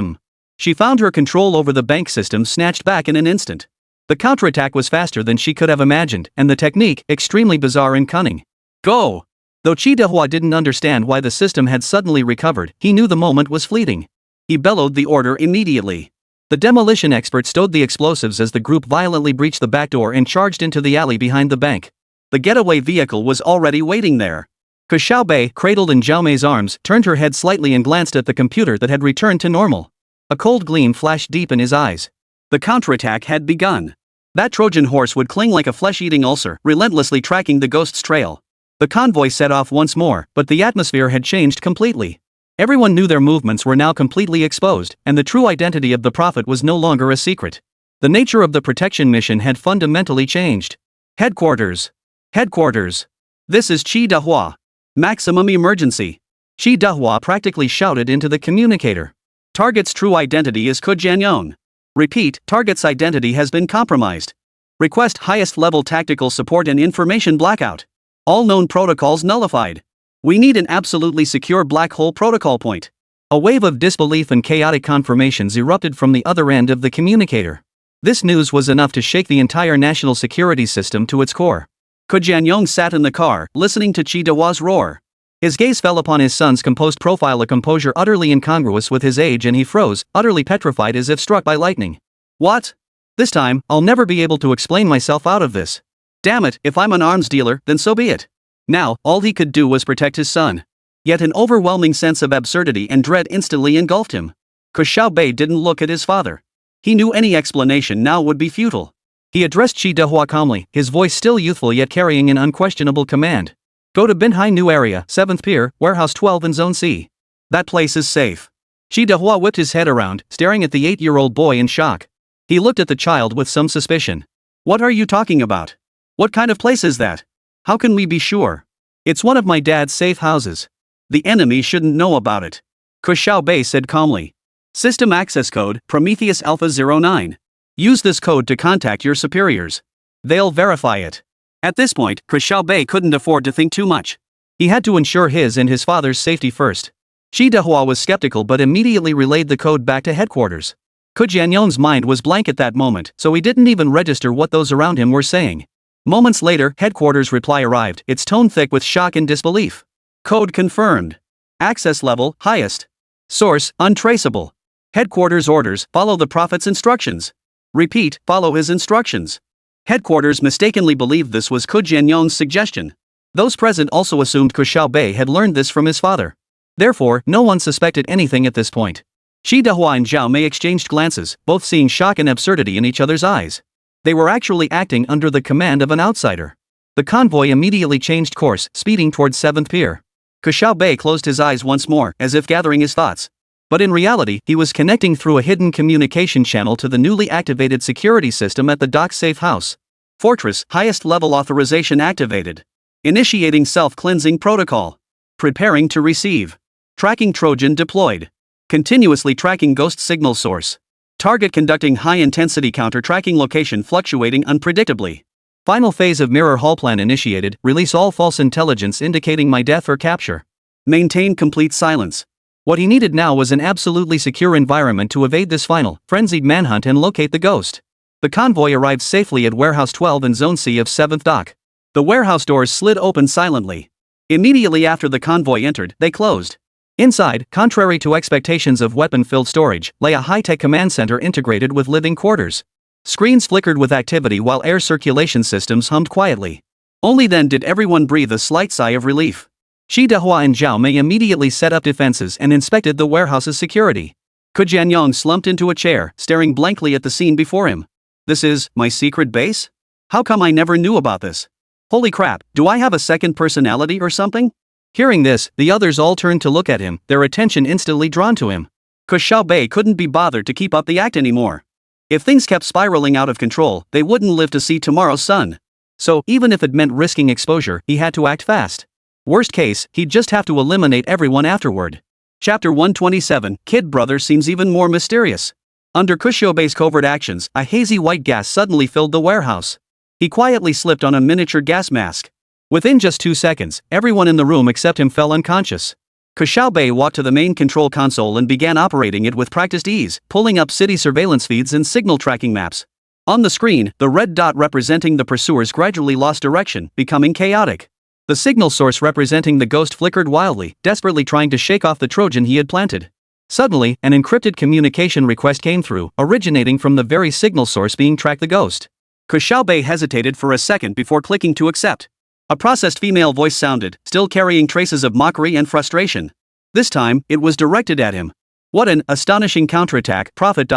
She found her control over the bank system snatched back in an instant. The counterattack was faster than she could have imagined, and the technique extremely bizarre and cunning. Go! Though Qi Dehua didn't understand why the system had suddenly recovered, he knew the moment was fleeting. He bellowed the order immediately. The demolition expert stowed the explosives as the group violently breached the back door and charged into the alley behind the bank. The getaway vehicle was already waiting there. Ke Xiaobei, cradled in Zhao Mei's arms, turned her head slightly and glanced at the computer that had returned to normal. A cold gleam flashed deep in his eyes. The counterattack had begun. That Trojan horse would cling like a flesh-eating ulcer, relentlessly tracking the ghost's trail. The convoy set off once more, but the atmosphere had changed completely. Everyone knew their movements were now completely exposed, and the true identity of the prophet was no longer a secret. The nature of the protection mission had fundamentally changed. Headquarters. This is Qi Dehua. Maximum emergency. Qi Dehua practically shouted into the communicator. Target's true identity is Ke Jianyong. Repeat, target's identity has been compromised. Request highest level tactical support and information blackout. All known protocols nullified. We need an absolutely secure black hole protocol point. A wave of disbelief and chaotic confirmations erupted from the other end of the communicator. This news was enough to shake the entire national security system to its core. Ke Jianyong sat in the car, listening to Qi Dehua's roar. His gaze fell upon his son's composed profile, a composure utterly incongruous with his age, and he froze, utterly petrified as if struck by lightning. What? This time, I'll never be able to explain myself out of this. Damn it, if I'm an arms dealer, then so be it. Now, all he could do was protect his son. Yet an overwhelming sense of absurdity and dread instantly engulfed him. Ke Xiaobei didn't look at his father. He knew any explanation now would be futile. He addressed Qi Dehua calmly, his voice still youthful yet carrying an unquestionable command. Go to Binhai New Area, 7th Pier, Warehouse 12 in Zone C. That place is safe. Qi Dehua whipped his head around, staring at the 8-year-old boy in shock. He looked at the child with some suspicion. What are you talking about? What kind of place is that? How can we be sure? It's one of my dad's safe houses. The enemy shouldn't know about it. Ke Xiaobei said calmly. System access code, Prometheus Alpha 09. Use this code to contact your superiors. They'll verify it. At this point, Ke Xiaobei couldn't afford to think too much. He had to ensure his and his father's safety first. Qi Dehua was skeptical but immediately relayed the code back to headquarters. Ke Jianyong's mind was blank at that moment, so he didn't even register what those around him were saying. Moments later, headquarters' reply arrived, its tone thick with shock and disbelief. Code confirmed. Access level, highest. Source, untraceable. Headquarters orders, follow the prophet's instructions. Repeat, follow his instructions. Headquarters mistakenly believed this was Ke Jianyong's suggestion. Those present also assumed Ke Xiaobei had learned this from his father. Therefore, no one suspected anything at this point. Qi Dehua and Zhao Mei exchanged glances, both seeing shock and absurdity in each other's eyes. They were actually acting under the command of an outsider. The convoy immediately changed course, speeding towards 7th Pier. Ke Xiaobei closed his eyes once more, as if gathering his thoughts. But in reality, he was connecting through a hidden communication channel to the newly activated security system at the dock's safe house. Fortress, highest level authorization activated. Initiating self-cleansing protocol. Preparing to receive. Tracking Trojan deployed. Continuously tracking ghost signal source. Target conducting high-intensity counter-tracking, location fluctuating unpredictably. Final phase of mirror hall plan initiated, release all false intelligence indicating my death or capture. Maintain complete silence. What he needed now was an absolutely secure environment to evade this final, frenzied manhunt and locate the ghost. The convoy arrived safely at Warehouse 12 in Zone C of 7th Dock. The warehouse doors slid open silently. Immediately after the convoy entered, they closed. Inside, contrary to expectations of weapon-filled storage, lay a high-tech command center integrated with living quarters. Screens flickered with activity while air circulation systems hummed quietly. Only then did everyone breathe a slight sigh of relief. Qi Dehua and Zhao Mei immediately set up defenses and inspected the warehouse's security. Ke Jianyong slumped into a chair, staring blankly at the scene before him. This is my secret base? How come I never knew about this? Holy crap, do I have a second personality or something? Hearing this, the others all turned to look at him, their attention instantly drawn to him. Ke Xiaobei couldn't be bothered to keep up the act anymore. If things kept spiraling out of control, they wouldn't live to see tomorrow's sun. So, even if it meant risking exposure, he had to act fast. Worst case, he'd just have to eliminate everyone afterward. Chapter 127, Kid Brother seems even more mysterious. Under Ke Xiaobei's covert actions, a hazy white gas suddenly filled the warehouse. He quietly slipped on a miniature gas mask. Within just 2 seconds, everyone in the room except him fell unconscious. Ke Xiaobei walked to the main control console and began operating it with practiced ease, pulling up city surveillance feeds and signal tracking maps. On the screen, the red dot representing the pursuers gradually lost direction, becoming chaotic. The signal source representing the ghost flickered wildly, desperately trying to shake off the Trojan he had planted. Suddenly, an encrypted communication request came through, originating from the very signal source being tracked the ghost. Ke Xiaobei hesitated for a second before clicking to accept. A processed female voice sounded, still carrying traces of mockery and frustration. This time, it was directed at him. What an astonishing counterattack, Prophet.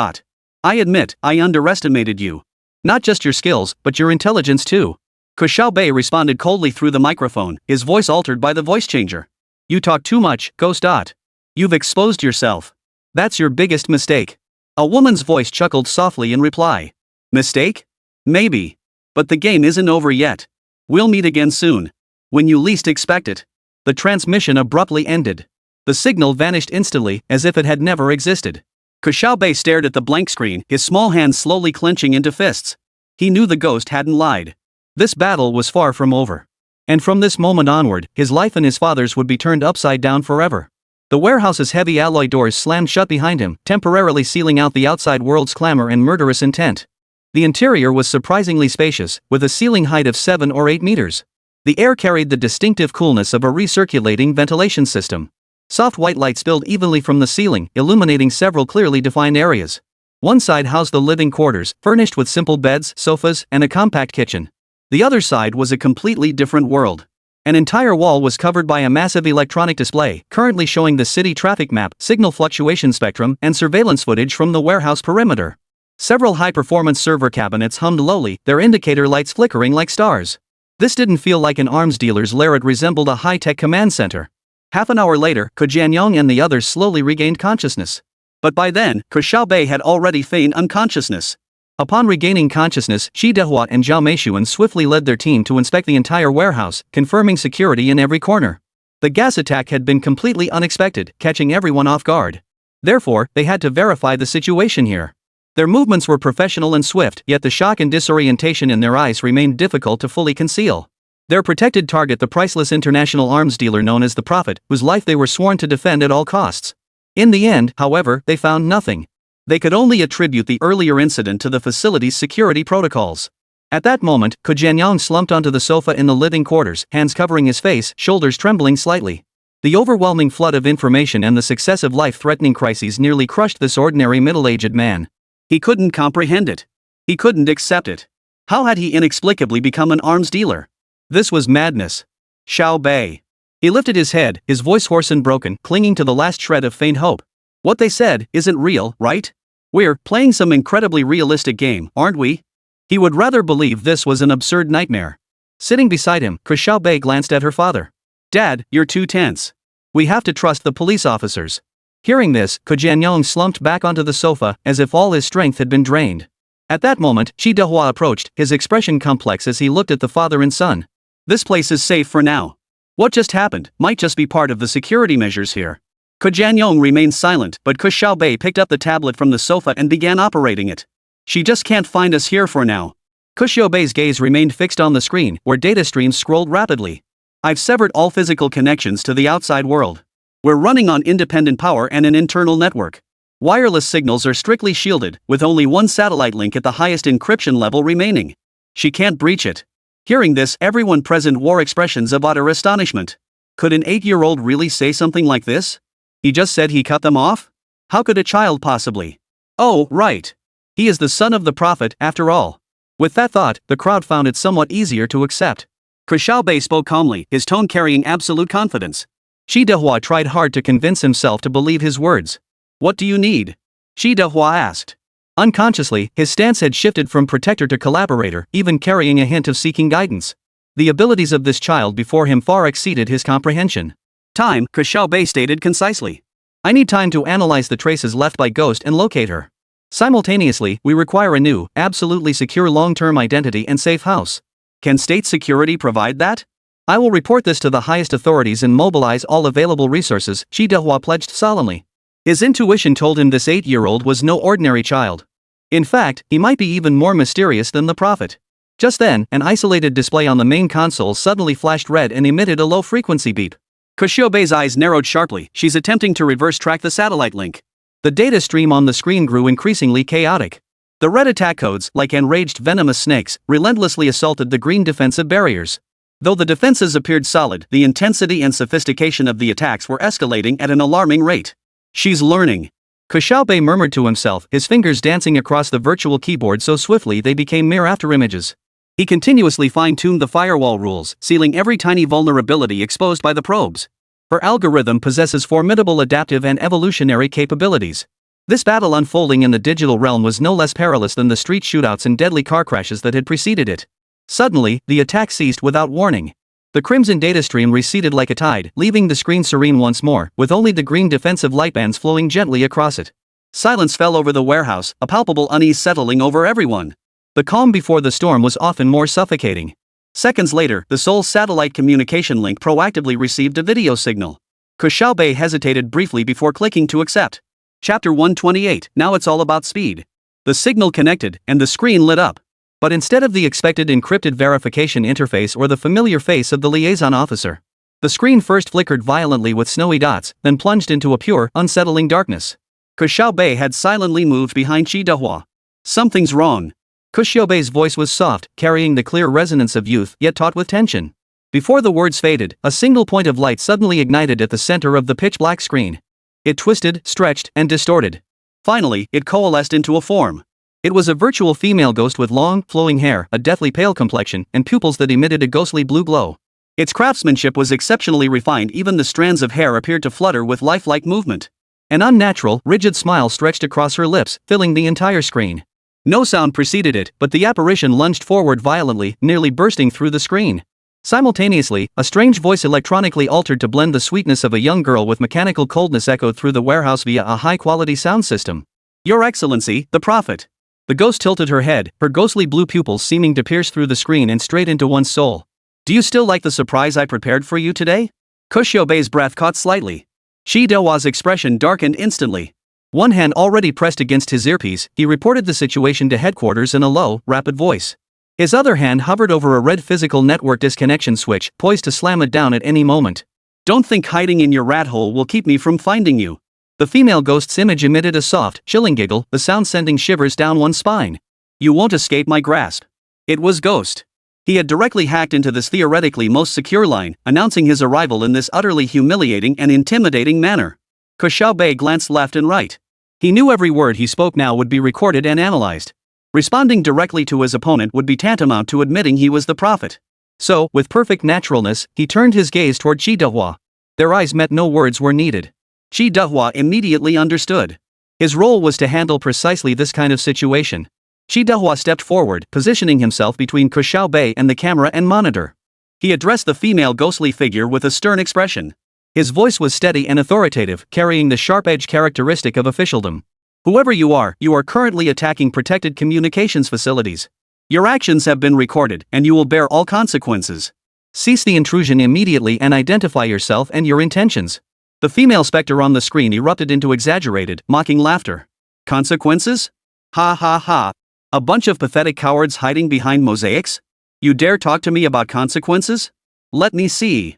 I admit, I underestimated you. Not just your skills, but your intelligence too. Ke Xiaobei responded coldly through the microphone, his voice altered by the voice changer. You talk too much, Ghost. You've exposed yourself. That's your biggest mistake. A woman's voice chuckled softly in reply. Mistake? Maybe. But the game isn't over yet. We'll meet again soon. When you least expect it. The transmission abruptly ended. The signal vanished instantly, as if it had never existed. Ke Xiaobei stared at the blank screen, his small hands slowly clenching into fists. He knew the ghost hadn't lied. This battle was far from over. And from this moment onward, his life and his father's would be turned upside down forever. The warehouse's heavy alloy doors slammed shut behind him, temporarily sealing out the outside world's clamor and murderous intent. The interior was surprisingly spacious, with a ceiling height of 7 or 8 meters. The air carried the distinctive coolness of a recirculating ventilation system. Soft white light spilled evenly from the ceiling, illuminating several clearly defined areas. One side housed the living quarters, furnished with simple beds, sofas, and a compact kitchen. The other side was a completely different world. An entire wall was covered by a massive electronic display, currently showing the city traffic map, signal fluctuation spectrum, and surveillance footage from the warehouse perimeter. Several high-performance server cabinets hummed lowly, their indicator lights flickering like stars. This didn't feel like an arms dealer's lair, it resembled a high-tech command center. Half an hour later, Jianyong and the others slowly regained consciousness. But by then, Ke Xiaobei had already feigned unconsciousness. Upon regaining consciousness, Shi Dehua and Zhao Meishuan swiftly led their team to inspect the entire warehouse, confirming security in every corner. The gas attack had been completely unexpected, catching everyone off guard. Therefore, they had to verify the situation here. Their movements were professional and swift, yet the shock and disorientation in their eyes remained difficult to fully conceal. Their protected target, the priceless international arms dealer known as the Prophet, whose life they were sworn to defend at all costs. In the end, however, they found nothing. They could only attribute the earlier incident to the facility's security protocols. At that moment, Jianyong slumped onto the sofa in the living quarters, hands covering his face, shoulders trembling slightly. The overwhelming flood of information and the successive life-threatening crises nearly crushed this ordinary middle-aged man. He couldn't comprehend it. He couldn't accept it. How had he inexplicably become an arms dealer? This was madness. Xiaobei. He lifted his head, his voice hoarse and broken, clinging to the last shred of faint hope. What they said isn't real, right? We're playing some incredibly realistic game, aren't we? He would rather believe this was an absurd nightmare. Sitting beside him, Ke Xiaobei glanced at her father. Dad, you're too tense. We have to trust the police officers. Hearing this, Jianyong slumped back onto the sofa, as if all his strength had been drained. At that moment, Shi Dehua approached, his expression complex as he looked at the father and son. This place is safe for now. What just happened might just be part of the security measures here. Jianyong remained silent, but Ke Xiaobei picked up the tablet from the sofa and began operating it. She just can't find us here for now. Ke Xiaobei's gaze remained fixed on the screen, where data streams scrolled rapidly. I've severed all physical connections to the outside world. We're running on independent power and an internal network. Wireless signals are strictly shielded, with only one satellite link at the highest encryption level remaining. She can't breach it. Hearing this, everyone present wore expressions of utter astonishment. Could an 8-year-old really say something like this? He just said he cut them off? How could a child possibly? Oh, right. He is the son of the Prophet, after all. With that thought, the crowd found it somewhat easier to accept. Ke Xiaobei spoke calmly, his tone carrying absolute confidence. Shi Dehua tried hard to convince himself to believe his words. What do you need? Shi Dehua asked. Unconsciously, his stance had shifted from protector to collaborator, even carrying a hint of seeking guidance. The abilities of this child before him far exceeded his comprehension. Time, Ke Xiaobei stated concisely. I need time to analyze the traces left by Ghost and locate her. Simultaneously, we require a new, absolutely secure long-term identity and safe house. Can state security provide that? I will report this to the highest authorities and mobilize all available resources, Shi Dehua pledged solemnly. His intuition told him this 8-year-old was no ordinary child. In fact, he might be even more mysterious than the prophet. Just then, an isolated display on the main console suddenly flashed red and emitted a low-frequency beep. Ke Xiaobei's eyes narrowed sharply. She's attempting to reverse-track the satellite link. The data stream on the screen grew increasingly chaotic. The red attack codes, like enraged venomous snakes, relentlessly assaulted the green defensive barriers. Though the defenses appeared solid, the intensity and sophistication of the attacks were escalating at an alarming rate. She's learning. Ke Xiaobei murmured to himself, his fingers dancing across the virtual keyboard so swiftly they became mere afterimages. He continuously fine-tuned the firewall rules, sealing every tiny vulnerability exposed by the probes. Her algorithm possesses formidable adaptive and evolutionary capabilities. This battle unfolding in the digital realm was no less perilous than the street shootouts and deadly car crashes that had preceded it. Suddenly, the attack ceased without warning. The crimson data stream receded like a tide, leaving the screen serene once more, with only the green defensive light bands flowing gently across it. Silence fell over the warehouse, a palpable unease settling over everyone. The calm before the storm was often more suffocating. Seconds later, the Seoul satellite communication link proactively received a video signal. Ke Xiaobei hesitated briefly before clicking to accept. Chapter 128, now it's all about speed. The signal connected, and the screen lit up. But instead of the expected encrypted verification interface or the familiar face of the liaison officer, the screen first flickered violently with snowy dots, then plunged into a pure, unsettling darkness. Ke Xiaobei had silently moved behind Shi Dehua. Something's wrong. Ke Xiaobei's voice was soft, carrying the clear resonance of youth, yet taut with tension. Before the words faded, a single point of light suddenly ignited at the center of the pitch-black screen. It twisted, stretched, and distorted. Finally, it coalesced into a form. It was a virtual female ghost with long, flowing hair, a deathly pale complexion, and pupils that emitted a ghostly blue glow. Its craftsmanship was exceptionally refined, even the strands of hair appeared to flutter with lifelike movement. An unnatural, rigid smile stretched across her lips, filling the entire screen. No sound preceded it, but the apparition lunged forward violently, nearly bursting through the screen. Simultaneously, a strange voice electronically altered to blend the sweetness of a young girl with mechanical coldness echoed through the warehouse via a high-quality sound system. Your Excellency, the Prophet. The ghost tilted her head, her ghostly blue pupils seeming to pierce through the screen and straight into one's soul. Do you still like the surprise I prepared for you today? Ke Xiaobei's breath caught slightly. Shi Dehua's expression darkened instantly. One hand already pressed against his earpiece, he reported the situation to headquarters in a low, rapid voice. His other hand hovered over a red physical network disconnection switch, poised to slam it down at any moment. Don't think hiding in your rat hole will keep me from finding you. The female ghost's image emitted a soft, chilling giggle, the sound sending shivers down one's spine. You won't escape my grasp. It was Ghost. He had directly hacked into this theoretically most secure line, announcing his arrival in this utterly humiliating and intimidating manner. Ke Xiaobei glanced left and right. He knew every word he spoke now would be recorded and analyzed. Responding directly to his opponent would be tantamount to admitting he was the prophet. So, with perfect naturalness, he turned his gaze toward Shi Dehua. Their eyes met, no words were needed. Shi Dehua immediately understood. His role was to handle precisely this kind of situation. Shi Dehua stepped forward, positioning himself between Ke Xiaobei and the camera and monitor. He addressed the female ghostly figure with a stern expression. His voice was steady and authoritative, carrying the sharp-edged characteristic of officialdom. Whoever you are currently attacking protected communications facilities. Your actions have been recorded, and you will bear all consequences. Cease the intrusion immediately and identify yourself and your intentions. The female specter on the screen erupted into exaggerated, mocking laughter. Consequences? Ha ha ha. A bunch of pathetic cowards hiding behind mosaics? You dare talk to me about consequences? Let me see.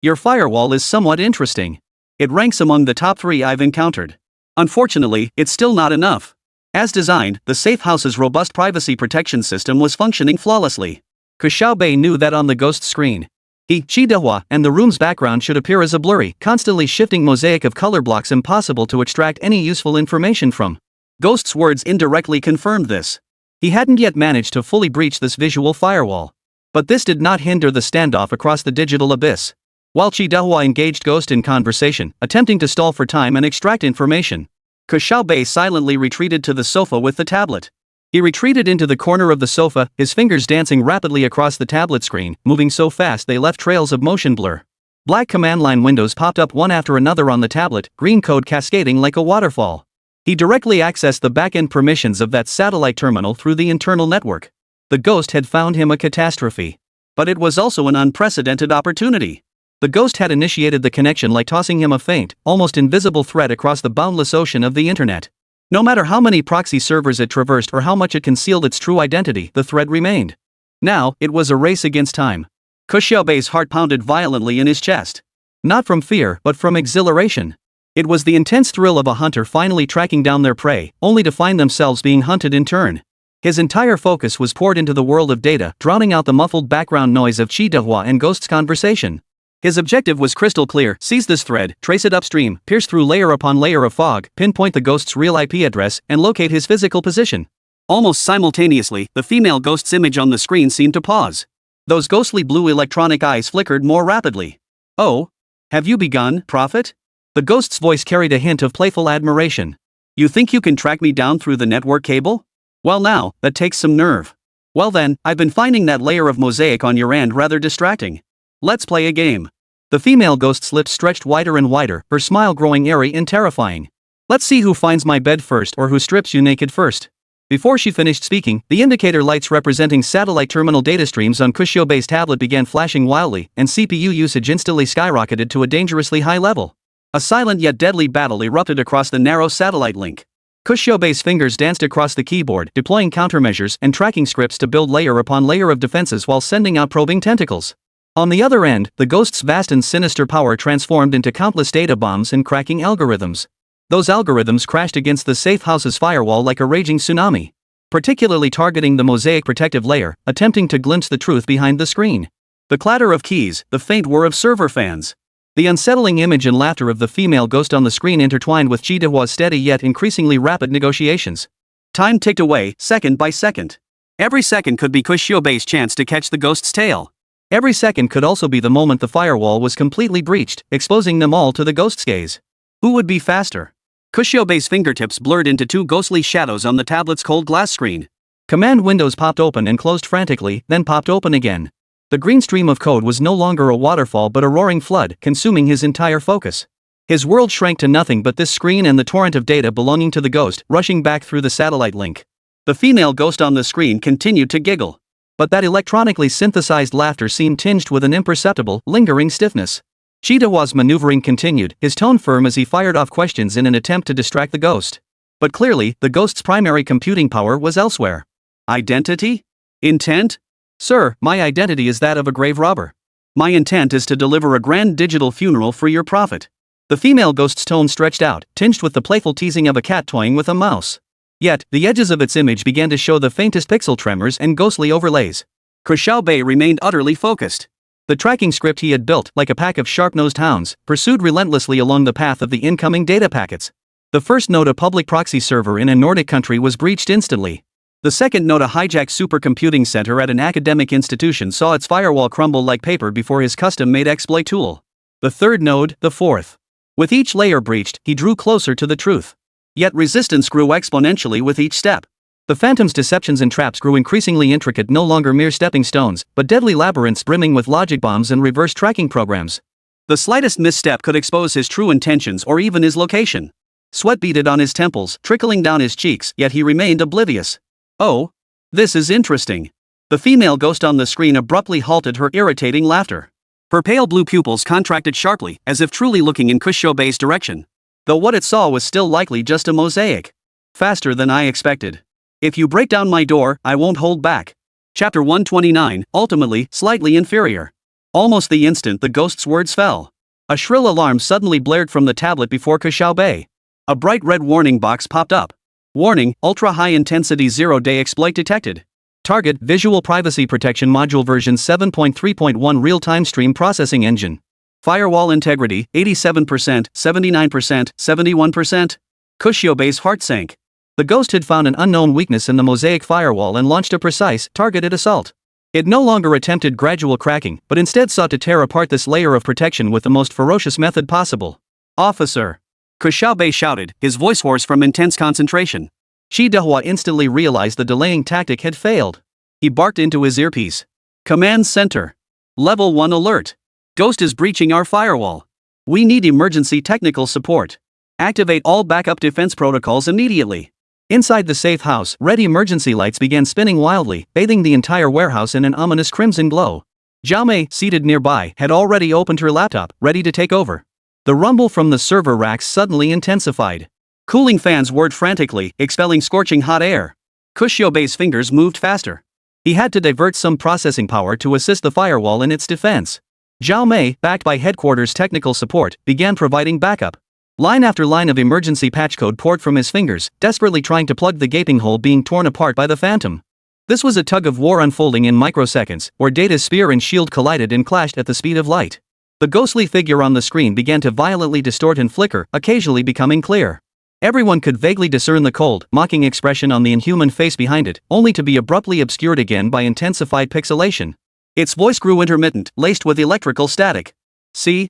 Your firewall is somewhat interesting. It ranks among the top 3 I've encountered. Unfortunately, it's still not enough. As designed, the safe house's robust privacy protection system was functioning flawlessly. Ke Xiaobei knew that on the ghost screen. Shi Dehua, and the room's background should appear as a blurry, constantly shifting mosaic of color blocks impossible to extract any useful information from. Ghost's words indirectly confirmed this. He hadn't yet managed to fully breach this visual firewall. But this did not hinder the standoff across the digital abyss. While Shi Dehua engaged Ghost in conversation, attempting to stall for time and extract information, Ke Xiaobei silently retreated to the sofa with the tablet. He retreated into the corner of the sofa, his fingers dancing rapidly across the tablet screen, moving so fast they left trails of motion blur. Black command line windows popped up one after another on the tablet, green code cascading like a waterfall. He directly accessed the back-end permissions of that satellite terminal through the internal network. The ghost had found him a catastrophe. But it was also an unprecedented opportunity. The ghost had initiated the connection like tossing him a faint, almost invisible thread across the boundless ocean of the internet. No matter how many proxy servers it traversed or how much it concealed its true identity, the thread remained. Now, it was a race against time. Ke Xiaobei's heart pounded violently in his chest. Not from fear, but from exhilaration. It was the intense thrill of a hunter finally tracking down their prey, only to find themselves being hunted in turn. His entire focus was poured into the world of data, drowning out the muffled background noise of Qi and Ghost's conversation. His objective was crystal clear: seize this thread, trace it upstream, pierce through layer upon layer of fog, pinpoint the ghost's real IP address, and locate his physical position. Almost simultaneously, the female ghost's image on the screen seemed to pause. Those ghostly blue electronic eyes flickered more rapidly. "Oh? Have you begun, Prophet?" The ghost's voice carried a hint of playful admiration. "You think you can track me down through the network cable? Well now, that takes some nerve. Well then, I've been finding that layer of mosaic on your end rather distracting. Let's play a game." The female ghost's lips stretched wider and wider, her smile growing airy and terrifying. "Let's see who finds my bed first or who strips you naked first." Before she finished speaking, the indicator lights representing satellite terminal data streams on Ke Xiaobei's tablet began flashing wildly, and CPU usage instantly skyrocketed to a dangerously high level. A silent yet deadly battle erupted across the narrow satellite link. Ke Xiaobei's fingers danced across the keyboard, deploying countermeasures and tracking scripts to build layer upon layer of defenses while sending out probing tentacles. On the other end, the ghost's vast and sinister power transformed into countless data bombs and cracking algorithms. Those algorithms crashed against the safe house's firewall like a raging tsunami, particularly targeting the mosaic protective layer, attempting to glimpse the truth behind the screen. The clatter of keys, the faint whir of server fans. The unsettling image and laughter of the female ghost on the screen intertwined with Jianyong's steady yet increasingly rapid negotiations. Time ticked away, second by second. Every second could be Ke Xiaobei's chance to catch the ghost's tail. Every second could also be the moment the firewall was completely breached, exposing them all to the ghost's gaze. Who would be faster? Ke Xiaobei's fingertips blurred into two ghostly shadows on the tablet's cold glass screen. Command windows popped open and closed frantically, then popped open again. The green stream of code was no longer a waterfall but a roaring flood, consuming his entire focus. His world shrank to nothing but this screen and the torrent of data belonging to the ghost, rushing back through the satellite link. The female ghost on the screen continued to giggle. But that electronically synthesized laughter seemed tinged with an imperceptible, lingering stiffness. Jianyong's maneuvering continued, his tone firm as he fired off questions in an attempt to distract the ghost. But clearly, the ghost's primary computing power was elsewhere. Identity? Intent? Sir, my identity is that of a grave robber. My intent is to deliver a grand digital funeral for your prophet. The female ghost's tone stretched out, tinged with the playful teasing of a cat toying with a mouse. Yet, the edges of its image began to show the faintest pixel tremors and ghostly overlays. Ke Xiaobei remained utterly focused. The tracking script he had built, like a pack of sharp-nosed hounds, pursued relentlessly along the path of the incoming data packets. The first node, a public proxy server in a Nordic country, was breached instantly. The second node, a hijacked supercomputing center at an academic institution, saw its firewall crumble like paper before his custom-made exploit tool. The third node, the fourth. With each layer breached, he drew closer to the truth. Yet resistance grew exponentially with each step. The phantom's deceptions and traps grew increasingly intricate, no longer mere stepping stones, but deadly labyrinths brimming with logic bombs and reverse tracking programs. The slightest misstep could expose his true intentions or even his location. Sweat beaded on his temples, trickling down his cheeks, yet he remained oblivious. "Oh? This is interesting." The female ghost on the screen abruptly halted her irritating laughter. Her pale blue pupils contracted sharply, as if truly looking in Ke Xiaobei's direction. Though what it saw was still likely just a mosaic. "Faster than I expected. If you break down my door, I won't hold back." Chapter 129, ultimately, slightly inferior. Almost the instant the ghost's words fell, a shrill alarm suddenly blared from the tablet before Ke Xiaobei. A bright red warning box popped up. Warning, ultra-high-intensity zero-day exploit detected. Target, Visual Privacy Protection Module version 7.3.1 Real-Time Stream Processing Engine. Firewall integrity, 87%, 79%, 71%. Ke Xiaobei's heart sank. The ghost had found an unknown weakness in the mosaic firewall and launched a precise, targeted assault. It no longer attempted gradual cracking, but instead sought to tear apart this layer of protection with the most ferocious method possible. "Officer!" Ke Xiaobei shouted, his voice hoarse from intense concentration. Jianyong instantly realized the delaying tactic had failed. He barked into his earpiece. "Command Center. Level 1 alert. Ghost is breaching our firewall. We need emergency technical support. Activate all backup defense protocols immediately." Inside the safe house, red emergency lights began spinning wildly, bathing the entire warehouse in an ominous crimson glow. Xiaomei, seated nearby, had already opened her laptop, ready to take over. The rumble from the server racks suddenly intensified. Cooling fans whirred frantically, expelling scorching hot air. Ke Xiaobei's fingers moved faster. He had to divert some processing power to assist the firewall in its defense. Xiaomei, backed by headquarters technical support, began providing backup. Line after line of emergency patch code poured from his fingers, desperately trying to plug the gaping hole being torn apart by the Phantom. This was a tug-of-war unfolding in microseconds, where Data's spear and shield collided and clashed at the speed of light. The ghostly figure on the screen began to violently distort and flicker, occasionally becoming clear. Everyone could vaguely discern the cold, mocking expression on the inhuman face behind it, only to be abruptly obscured again by intensified pixelation. Its voice grew intermittent, laced with electrical static. See,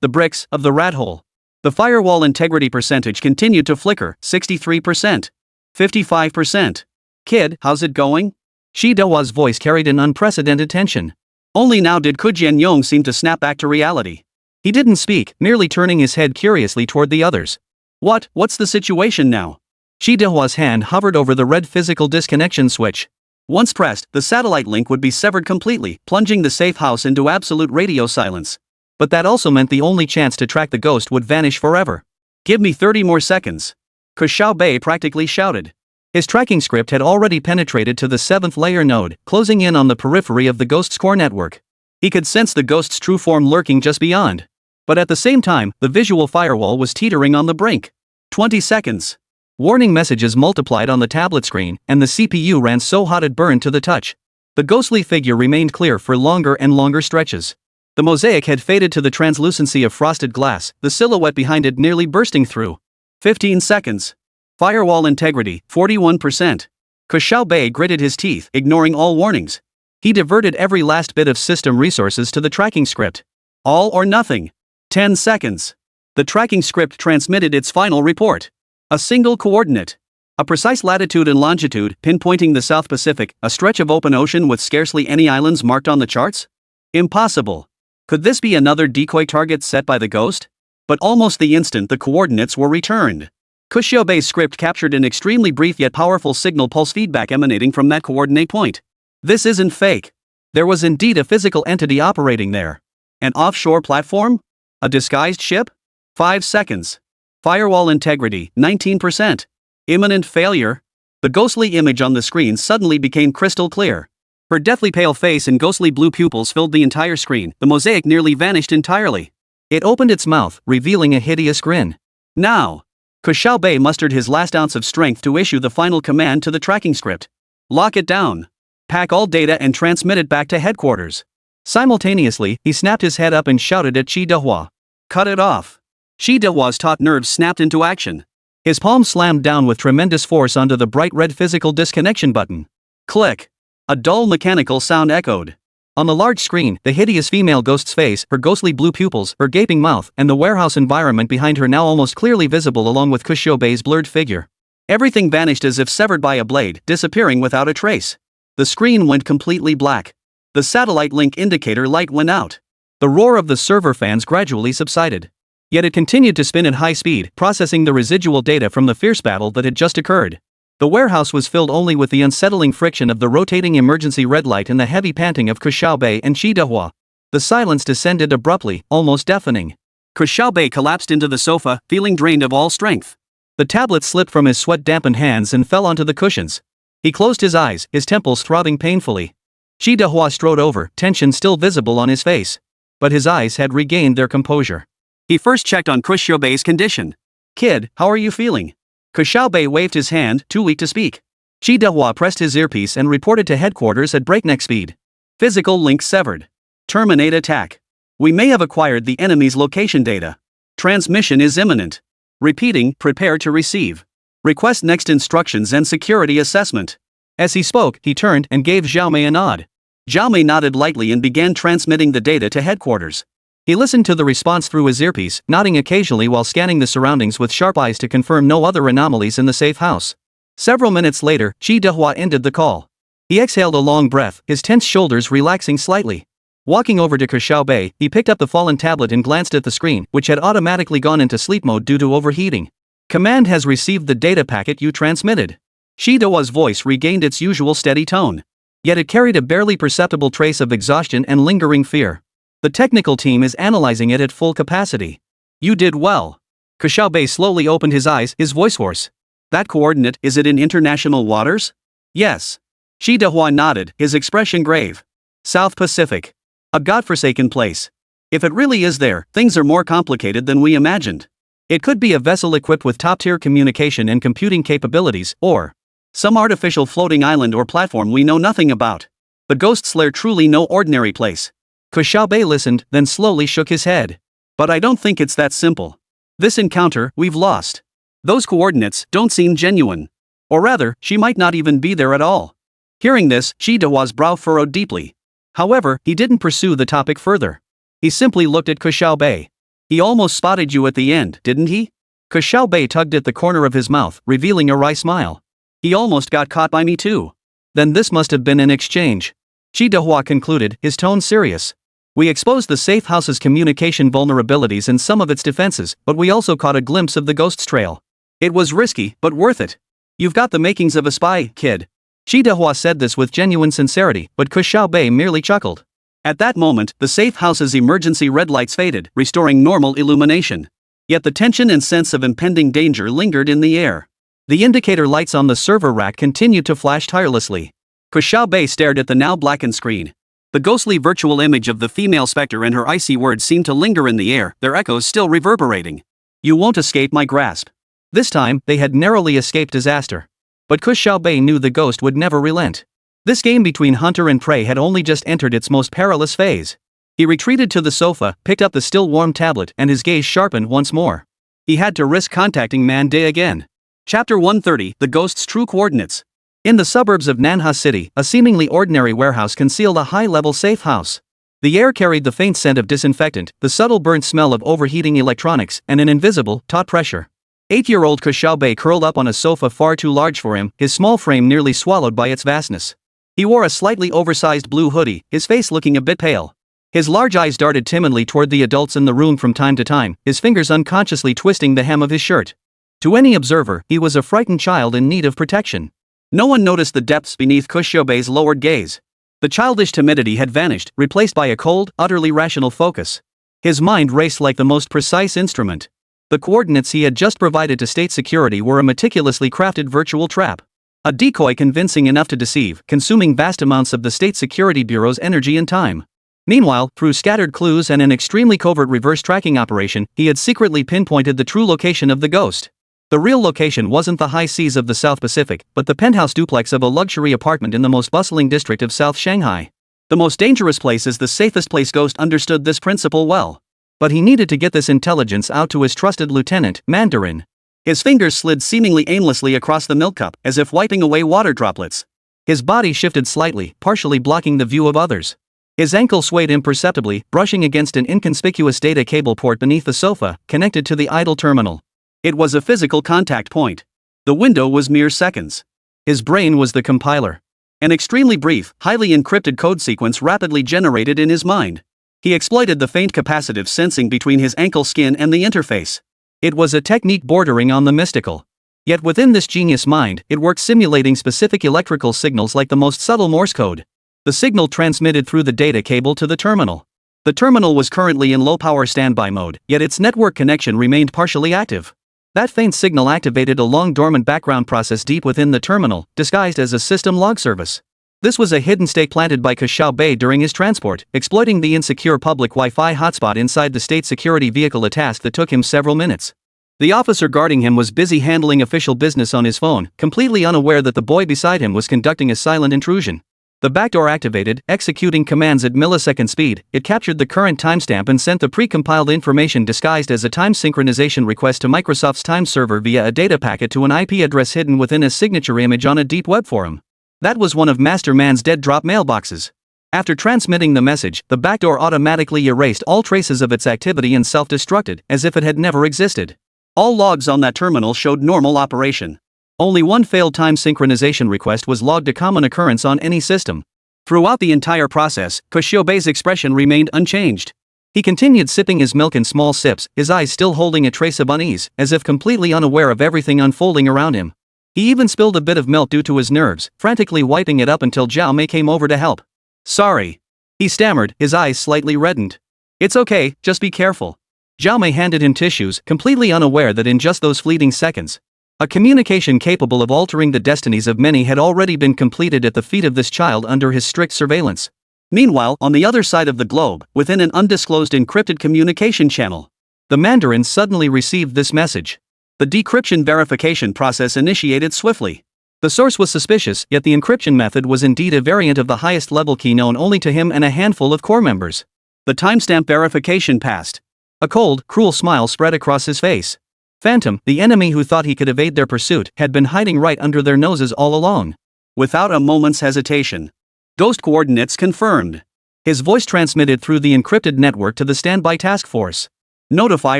the bricks of the rat hole. The firewall integrity percentage continued to flicker, 63%. 55%. Kid, how's it going? Shi Dehua's voice carried an unprecedented tension. Only now did Jianyong seem to snap back to reality. He didn't speak, merely turning his head curiously toward the others. What's the situation now? Shi Dehua's hand hovered over the red physical disconnection switch. Once pressed, the satellite link would be severed completely, plunging the safe house into absolute radio silence. But that also meant the only chance to track the ghost would vanish forever. Give me 30 more seconds. Ke Xiaobei practically shouted. His tracking script had already penetrated to the 7th layer node, closing in on the periphery of the ghost's core network. He could sense the ghost's true form lurking just beyond. But at the same time, the visual firewall was teetering on the brink. 20 seconds. Warning messages multiplied on the tablet screen, and the CPU ran so hot it burned to the touch. The ghostly figure remained clear for longer and longer stretches. The mosaic had faded to the translucency of frosted glass, the silhouette behind it nearly bursting through. 15 seconds. Firewall integrity, 41%. Ke Xiaobei gritted his teeth, ignoring all warnings. He diverted every last bit of system resources to the tracking script. All or nothing. 10 seconds. The tracking script transmitted its final report. A single coordinate. A precise latitude and longitude, pinpointing the South Pacific, a stretch of open ocean with scarcely any islands marked on the charts? Impossible. Could this be another decoy target set by the ghost? But almost the instant the coordinates were returned, Ke Xiaobei's script captured an extremely brief yet powerful signal pulse feedback emanating from that coordinate point. This isn't fake. There was indeed a physical entity operating there. An offshore platform? A disguised ship? 5 seconds. Firewall integrity, 19%. Imminent failure? The ghostly image on the screen suddenly became crystal clear. Her deathly pale face and ghostly blue pupils filled the entire screen. The mosaic nearly vanished entirely. It opened its mouth, revealing a hideous grin. Now, Ke Xiaobei mustered his last ounce of strength to issue the final command to the tracking script. Lock it down. Pack all data and transmit it back to headquarters. Simultaneously, he snapped his head up and shouted at Shi Dehua. Cut it off. Shi Dehua's taut nerves snapped into action. His palm slammed down with tremendous force onto the bright red physical disconnection button. Click. A dull mechanical sound echoed. On the large screen, the hideous female ghost's face, her ghostly blue pupils, her gaping mouth, and the warehouse environment behind her now almost clearly visible along with Ke Xiaobei's blurred figure. Everything vanished as if severed by a blade, disappearing without a trace. The screen went completely black. The satellite link indicator light went out. The roar of the server fans gradually subsided. Yet it continued to spin at high speed, processing the residual data from the fierce battle that had just occurred. The warehouse was filled only with the unsettling friction of the rotating emergency red light and the heavy panting of Ke Xiaobei and Shi Dehua. The silence descended abruptly, almost deafening. Ke Xiaobei collapsed into the sofa, feeling drained of all strength. The tablet slipped from his sweat-dampened hands and fell onto the cushions. He closed his eyes, his temples throbbing painfully. Shi Dehua strode over, tension still visible on his face. But his eyes had regained their composure. He first checked on Ke Xiaobei's condition. Kid, how are you feeling? Ke Xiaobei waved his hand, too weak to speak. Shi Dehua pressed his earpiece and reported to headquarters at breakneck speed. Physical link severed. Terminate attack. We may have acquired the enemy's location data. Transmission is imminent. Repeating, prepare to receive. Request next instructions and security assessment. As he spoke, he turned and gave Xiaomei a nod. Xiaomei nodded lightly and began transmitting the data to headquarters. He listened to the response through his earpiece, nodding occasionally while scanning the surroundings with sharp eyes to confirm no other anomalies in the safe house. Several minutes later, Shi Dehua ended the call. He exhaled a long breath, his tense shoulders relaxing slightly. Walking over to Ke Xiaobei, he picked up the fallen tablet and glanced at the screen, which had automatically gone into sleep mode due to overheating. Command has received the data packet you transmitted. Shi Dehua's voice regained its usual steady tone. Yet it carried a barely perceptible trace of exhaustion and lingering fear. The technical team is analyzing it at full capacity. You did well. Ke Xiaobei slowly opened his eyes, his voice hoarse. That coordinate, is it in international waters? Yes. Shi Dehua nodded, his expression grave. South Pacific. A godforsaken place. If it really is there, things are more complicated than we imagined. It could be a vessel equipped with top-tier communication and computing capabilities, or some artificial floating island or platform we know nothing about. The Ghost's lair truly no ordinary place. Ke Xiaobei listened, then slowly shook his head. But I don't think it's that simple. This encounter, we've lost. Those coordinates don't seem genuine. Or rather, she might not even be there at all. Hearing this, Shi Dehua's brow furrowed deeply. However, he didn't pursue the topic further. He simply looked at Ke Xiaobei. He almost spotted you at the end, didn't he? Ke Xiaobei tugged at the corner of his mouth, revealing a wry smile. He almost got caught by me too. Then this must have been an exchange. Shi Dehua concluded, his tone serious. We exposed the safe house's communication vulnerabilities and some of its defenses, but we also caught a glimpse of the Ghost's trail. It was risky, but worth it. You've got the makings of a spy, kid. Shi Dehua said this with genuine sincerity, but Ke Xiaobei merely chuckled. At that moment, the safe house's emergency red lights faded, restoring normal illumination. Yet the tension and sense of impending danger lingered in the air. The indicator lights on the server rack continued to flash tirelessly. Ke Xiaobei stared at the now blackened screen. The ghostly virtual image of the female specter and her icy words seemed to linger in the air, their echoes still reverberating. You won't escape my grasp. This time, they had narrowly escaped disaster. But Ke Xiaobei knew the ghost would never relent. This game between hunter and prey had only just entered its most perilous phase. He retreated to the sofa, picked up the still warm tablet, and his gaze sharpened once more. He had to risk contacting Man Day again. Chapter 130, The Ghost's True Coordinates. In the suburbs of Nanhua City, a seemingly ordinary warehouse concealed a high-level safe house. The air carried the faint scent of disinfectant, the subtle burnt smell of overheating electronics, and an invisible, taut pressure. 8-year-old Ke Xiaobei curled up on a sofa far too large for him, his small frame nearly swallowed by its vastness. He wore a slightly oversized blue hoodie, his face looking a bit pale. His large eyes darted timidly toward the adults in the room from time to time, his fingers unconsciously twisting the hem of his shirt. To any observer, he was a frightened child in need of protection. No one noticed the depths beneath Ke Xiaobei's lowered gaze. The childish timidity had vanished, replaced by a cold, utterly rational focus. His mind raced like the most precise instrument. The coordinates he had just provided to state security were a meticulously crafted virtual trap. A decoy convincing enough to deceive, consuming vast amounts of the State Security Bureau's energy and time. Meanwhile, through scattered clues and an extremely covert reverse tracking operation, he had secretly pinpointed the true location of the ghost. The real location wasn't the high seas of the South Pacific, but the penthouse duplex of a luxury apartment in the most bustling district of South Shanghai. The most dangerous place is the safest place. Ghost understood this principle well. But he needed to get this intelligence out to his trusted lieutenant, Mandarin. His fingers slid seemingly aimlessly across the milk cup, as if wiping away water droplets. His body shifted slightly, partially blocking the view of others. His ankle swayed imperceptibly, brushing against an inconspicuous data cable port beneath the sofa, connected to the idle terminal. It was a physical contact point. The window was mere seconds. His brain was the compiler. An extremely brief, highly encrypted code sequence rapidly generated in his mind. He exploited the faint capacitive sensing between his ankle skin and the interface. It was a technique bordering on the mystical. Yet within this genius mind, it worked simulating specific electrical signals like the most subtle Morse code. The signal transmitted through the data cable to the terminal. The terminal was currently in low-power standby mode, yet its network connection remained partially active. That faint signal activated a long-dormant background process deep within the terminal, disguised as a system log service. This was a hidden stake planted by Ke Xiaobei during his transport, exploiting the insecure public Wi-Fi hotspot inside the state security vehicle, a task that took him several minutes. The officer guarding him was busy handling official business on his phone, completely unaware that the boy beside him was conducting a silent intrusion. The backdoor activated, executing commands at millisecond speed. It captured the current timestamp and sent the pre-compiled information disguised as a time synchronization request to Microsoft's time server via a data packet to an IP address hidden within a signature image on a deep web forum. That was one of Master Man's dead drop mailboxes. After transmitting the message, the backdoor automatically erased all traces of its activity and self-destructed, as if it had never existed. All logs on that terminal showed normal operation. Only one failed time synchronization request was logged, a common occurrence on any system. Throughout the entire process, Ke Xiaobei's expression remained unchanged. He continued sipping his milk in small sips, his eyes still holding a trace of unease, as if completely unaware of everything unfolding around him. He even spilled a bit of milk due to his nerves, frantically wiping it up until Xiaomei came over to help. "Sorry," he stammered, his eyes slightly reddened. "It's okay, just be careful." Xiaomei handed him tissues, completely unaware that in just those fleeting seconds, a communication capable of altering the destinies of many had already been completed at the feet of this child under his strict surveillance. Meanwhile, on the other side of the globe, within an undisclosed encrypted communication channel, the Mandarin suddenly received this message. The decryption verification process initiated swiftly. The source was suspicious, yet the encryption method was indeed a variant of the highest level key known only to him and a handful of core members. The timestamp verification passed. A cold, cruel smile spread across his face. Phantom, the enemy who thought he could evade their pursuit, had been hiding right under their noses all along. Without a moment's hesitation. Ghost coordinates confirmed. His voice transmitted through the encrypted network to the standby task force. Notify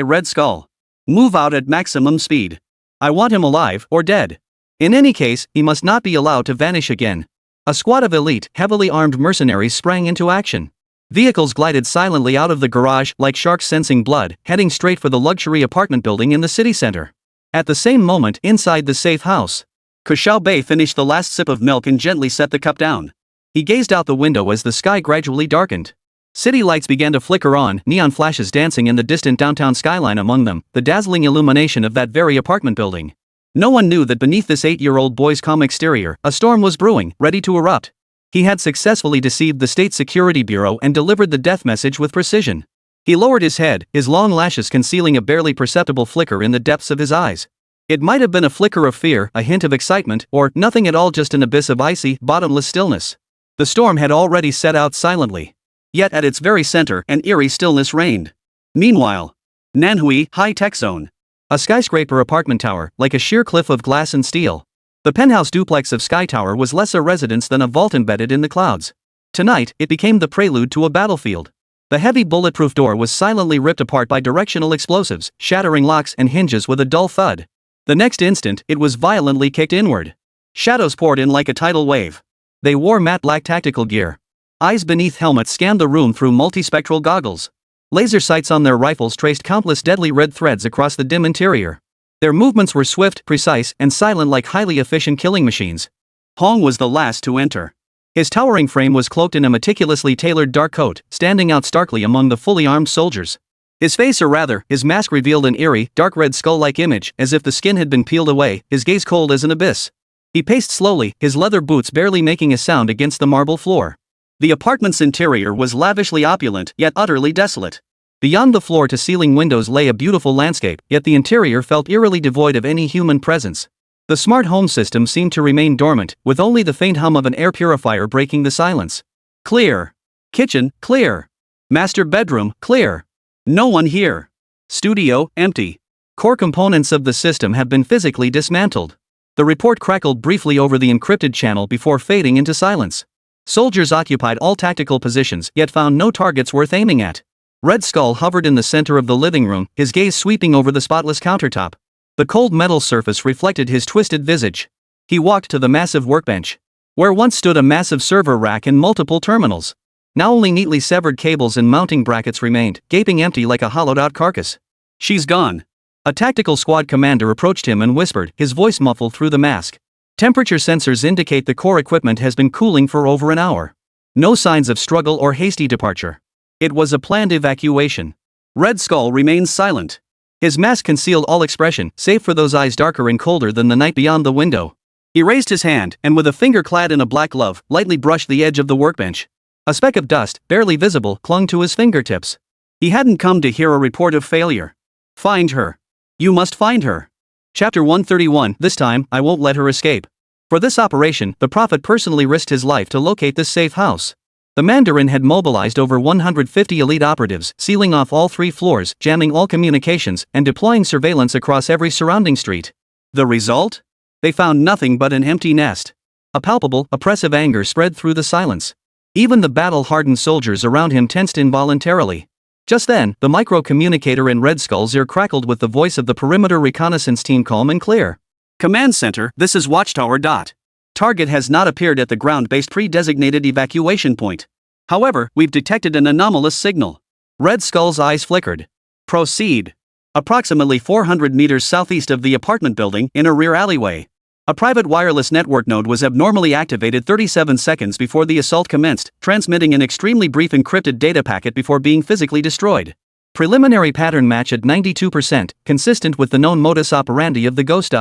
Red Skull. Move out at maximum speed. I want him alive or dead. In any case, he must not be allowed to vanish again. A squad of elite, heavily armed mercenaries sprang into action. Vehicles glided silently out of the garage like sharks sensing blood, heading straight for the luxury apartment building in the city center. At the same moment, inside the safe house, Ke Xiaobei finished the last sip of milk and gently set the cup down. He gazed out the window as the sky gradually darkened. City lights began to flicker on, neon flashes dancing in the distant downtown skyline, among them, the dazzling illumination of that very apartment building. No one knew that beneath this 8-year-old boy's calm exterior, a storm was brewing, ready to erupt. He had successfully deceived the State Security Bureau and delivered the death message with precision. He lowered his head, his long lashes concealing a barely perceptible flicker in the depths of his eyes. It might have been a flicker of fear, a hint of excitement, or nothing at all, just an abyss of icy, bottomless stillness. The storm had already set out silently. Yet at its very center, an eerie stillness reigned. Meanwhile, Nanhui High-Tech Zone. A skyscraper apartment tower, like a sheer cliff of glass and steel. The penthouse duplex of Sky Tower was less a residence than a vault embedded in the clouds. Tonight, it became the prelude to a battlefield. The heavy bulletproof door was silently ripped apart by directional explosives, shattering locks and hinges with a dull thud. The next instant, it was violently kicked inward. Shadows poured in like a tidal wave. They wore matte black tactical gear. Eyes beneath helmets scanned the room through multispectral goggles. Laser sights on their rifles traced countless deadly red threads across the dim interior. Their movements were swift, precise, and silent like highly efficient killing machines. Hong was the last to enter. His towering frame was cloaked in a meticulously tailored dark coat, standing out starkly among the fully armed soldiers. His face, or rather, his mask, revealed an eerie, dark red skull-like image, as if the skin had been peeled away, his gaze cold as an abyss. He paced slowly, his leather boots barely making a sound against the marble floor. The apartment's interior was lavishly opulent, yet utterly desolate. Beyond the floor-to-ceiling windows lay a beautiful landscape, yet the interior felt eerily devoid of any human presence. The smart home system seemed to remain dormant, with only the faint hum of an air purifier breaking the silence. Clear. Kitchen, clear. Master bedroom, clear. No one here. Studio, empty. Core components of the system have been physically dismantled. The report crackled briefly over the encrypted channel before fading into silence. Soldiers occupied all tactical positions, yet found no targets worth aiming at. Red Skull hovered in the center of the living room, his gaze sweeping over the spotless countertop. The cold metal surface reflected his twisted visage. He walked to the massive workbench, where once stood a massive server rack and multiple terminals. Now only neatly severed cables and mounting brackets remained, gaping empty like a hollowed-out carcass. "She's gone." A tactical squad commander approached him and whispered, his voice muffled through the mask. "Temperature sensors indicate the core equipment has been cooling for over an hour. No signs of struggle or hasty departure. It was a planned evacuation." Red Skull remained silent. His mask concealed all expression, save for those eyes darker and colder than the night beyond the window. He raised his hand, and with a finger clad in a black glove, lightly brushed the edge of the workbench. A speck of dust, barely visible, clung to his fingertips. He hadn't come to hear a report of failure. "Find her. You must find her." Chapter 131. This time, I won't let her escape. For this operation, the Prophet personally risked his life to locate this safe house. The Mandarin had mobilized over 150 elite operatives, sealing off all 3 floors, jamming all communications, and deploying surveillance across every surrounding street. The result? They found nothing but an empty nest. A palpable, oppressive anger spread through the silence. Even the battle-hardened soldiers around him tensed involuntarily. Just then, the micro-communicator in Red Skull's ear crackled with the voice of the perimeter reconnaissance team, calm and clear. "Command Center, this is Watchtower. Target has not appeared at the ground-based pre-designated evacuation point. However, we've detected an anomalous signal." Red Skull's eyes flickered. "Proceed." Approximately 400 meters southeast of the apartment building, in a rear alleyway, A private wireless network node was abnormally activated 37 seconds before the assault commenced, transmitting an extremely brief encrypted data packet before being physically destroyed. Preliminary pattern match at 92%, consistent with the known modus operandi of the ghost.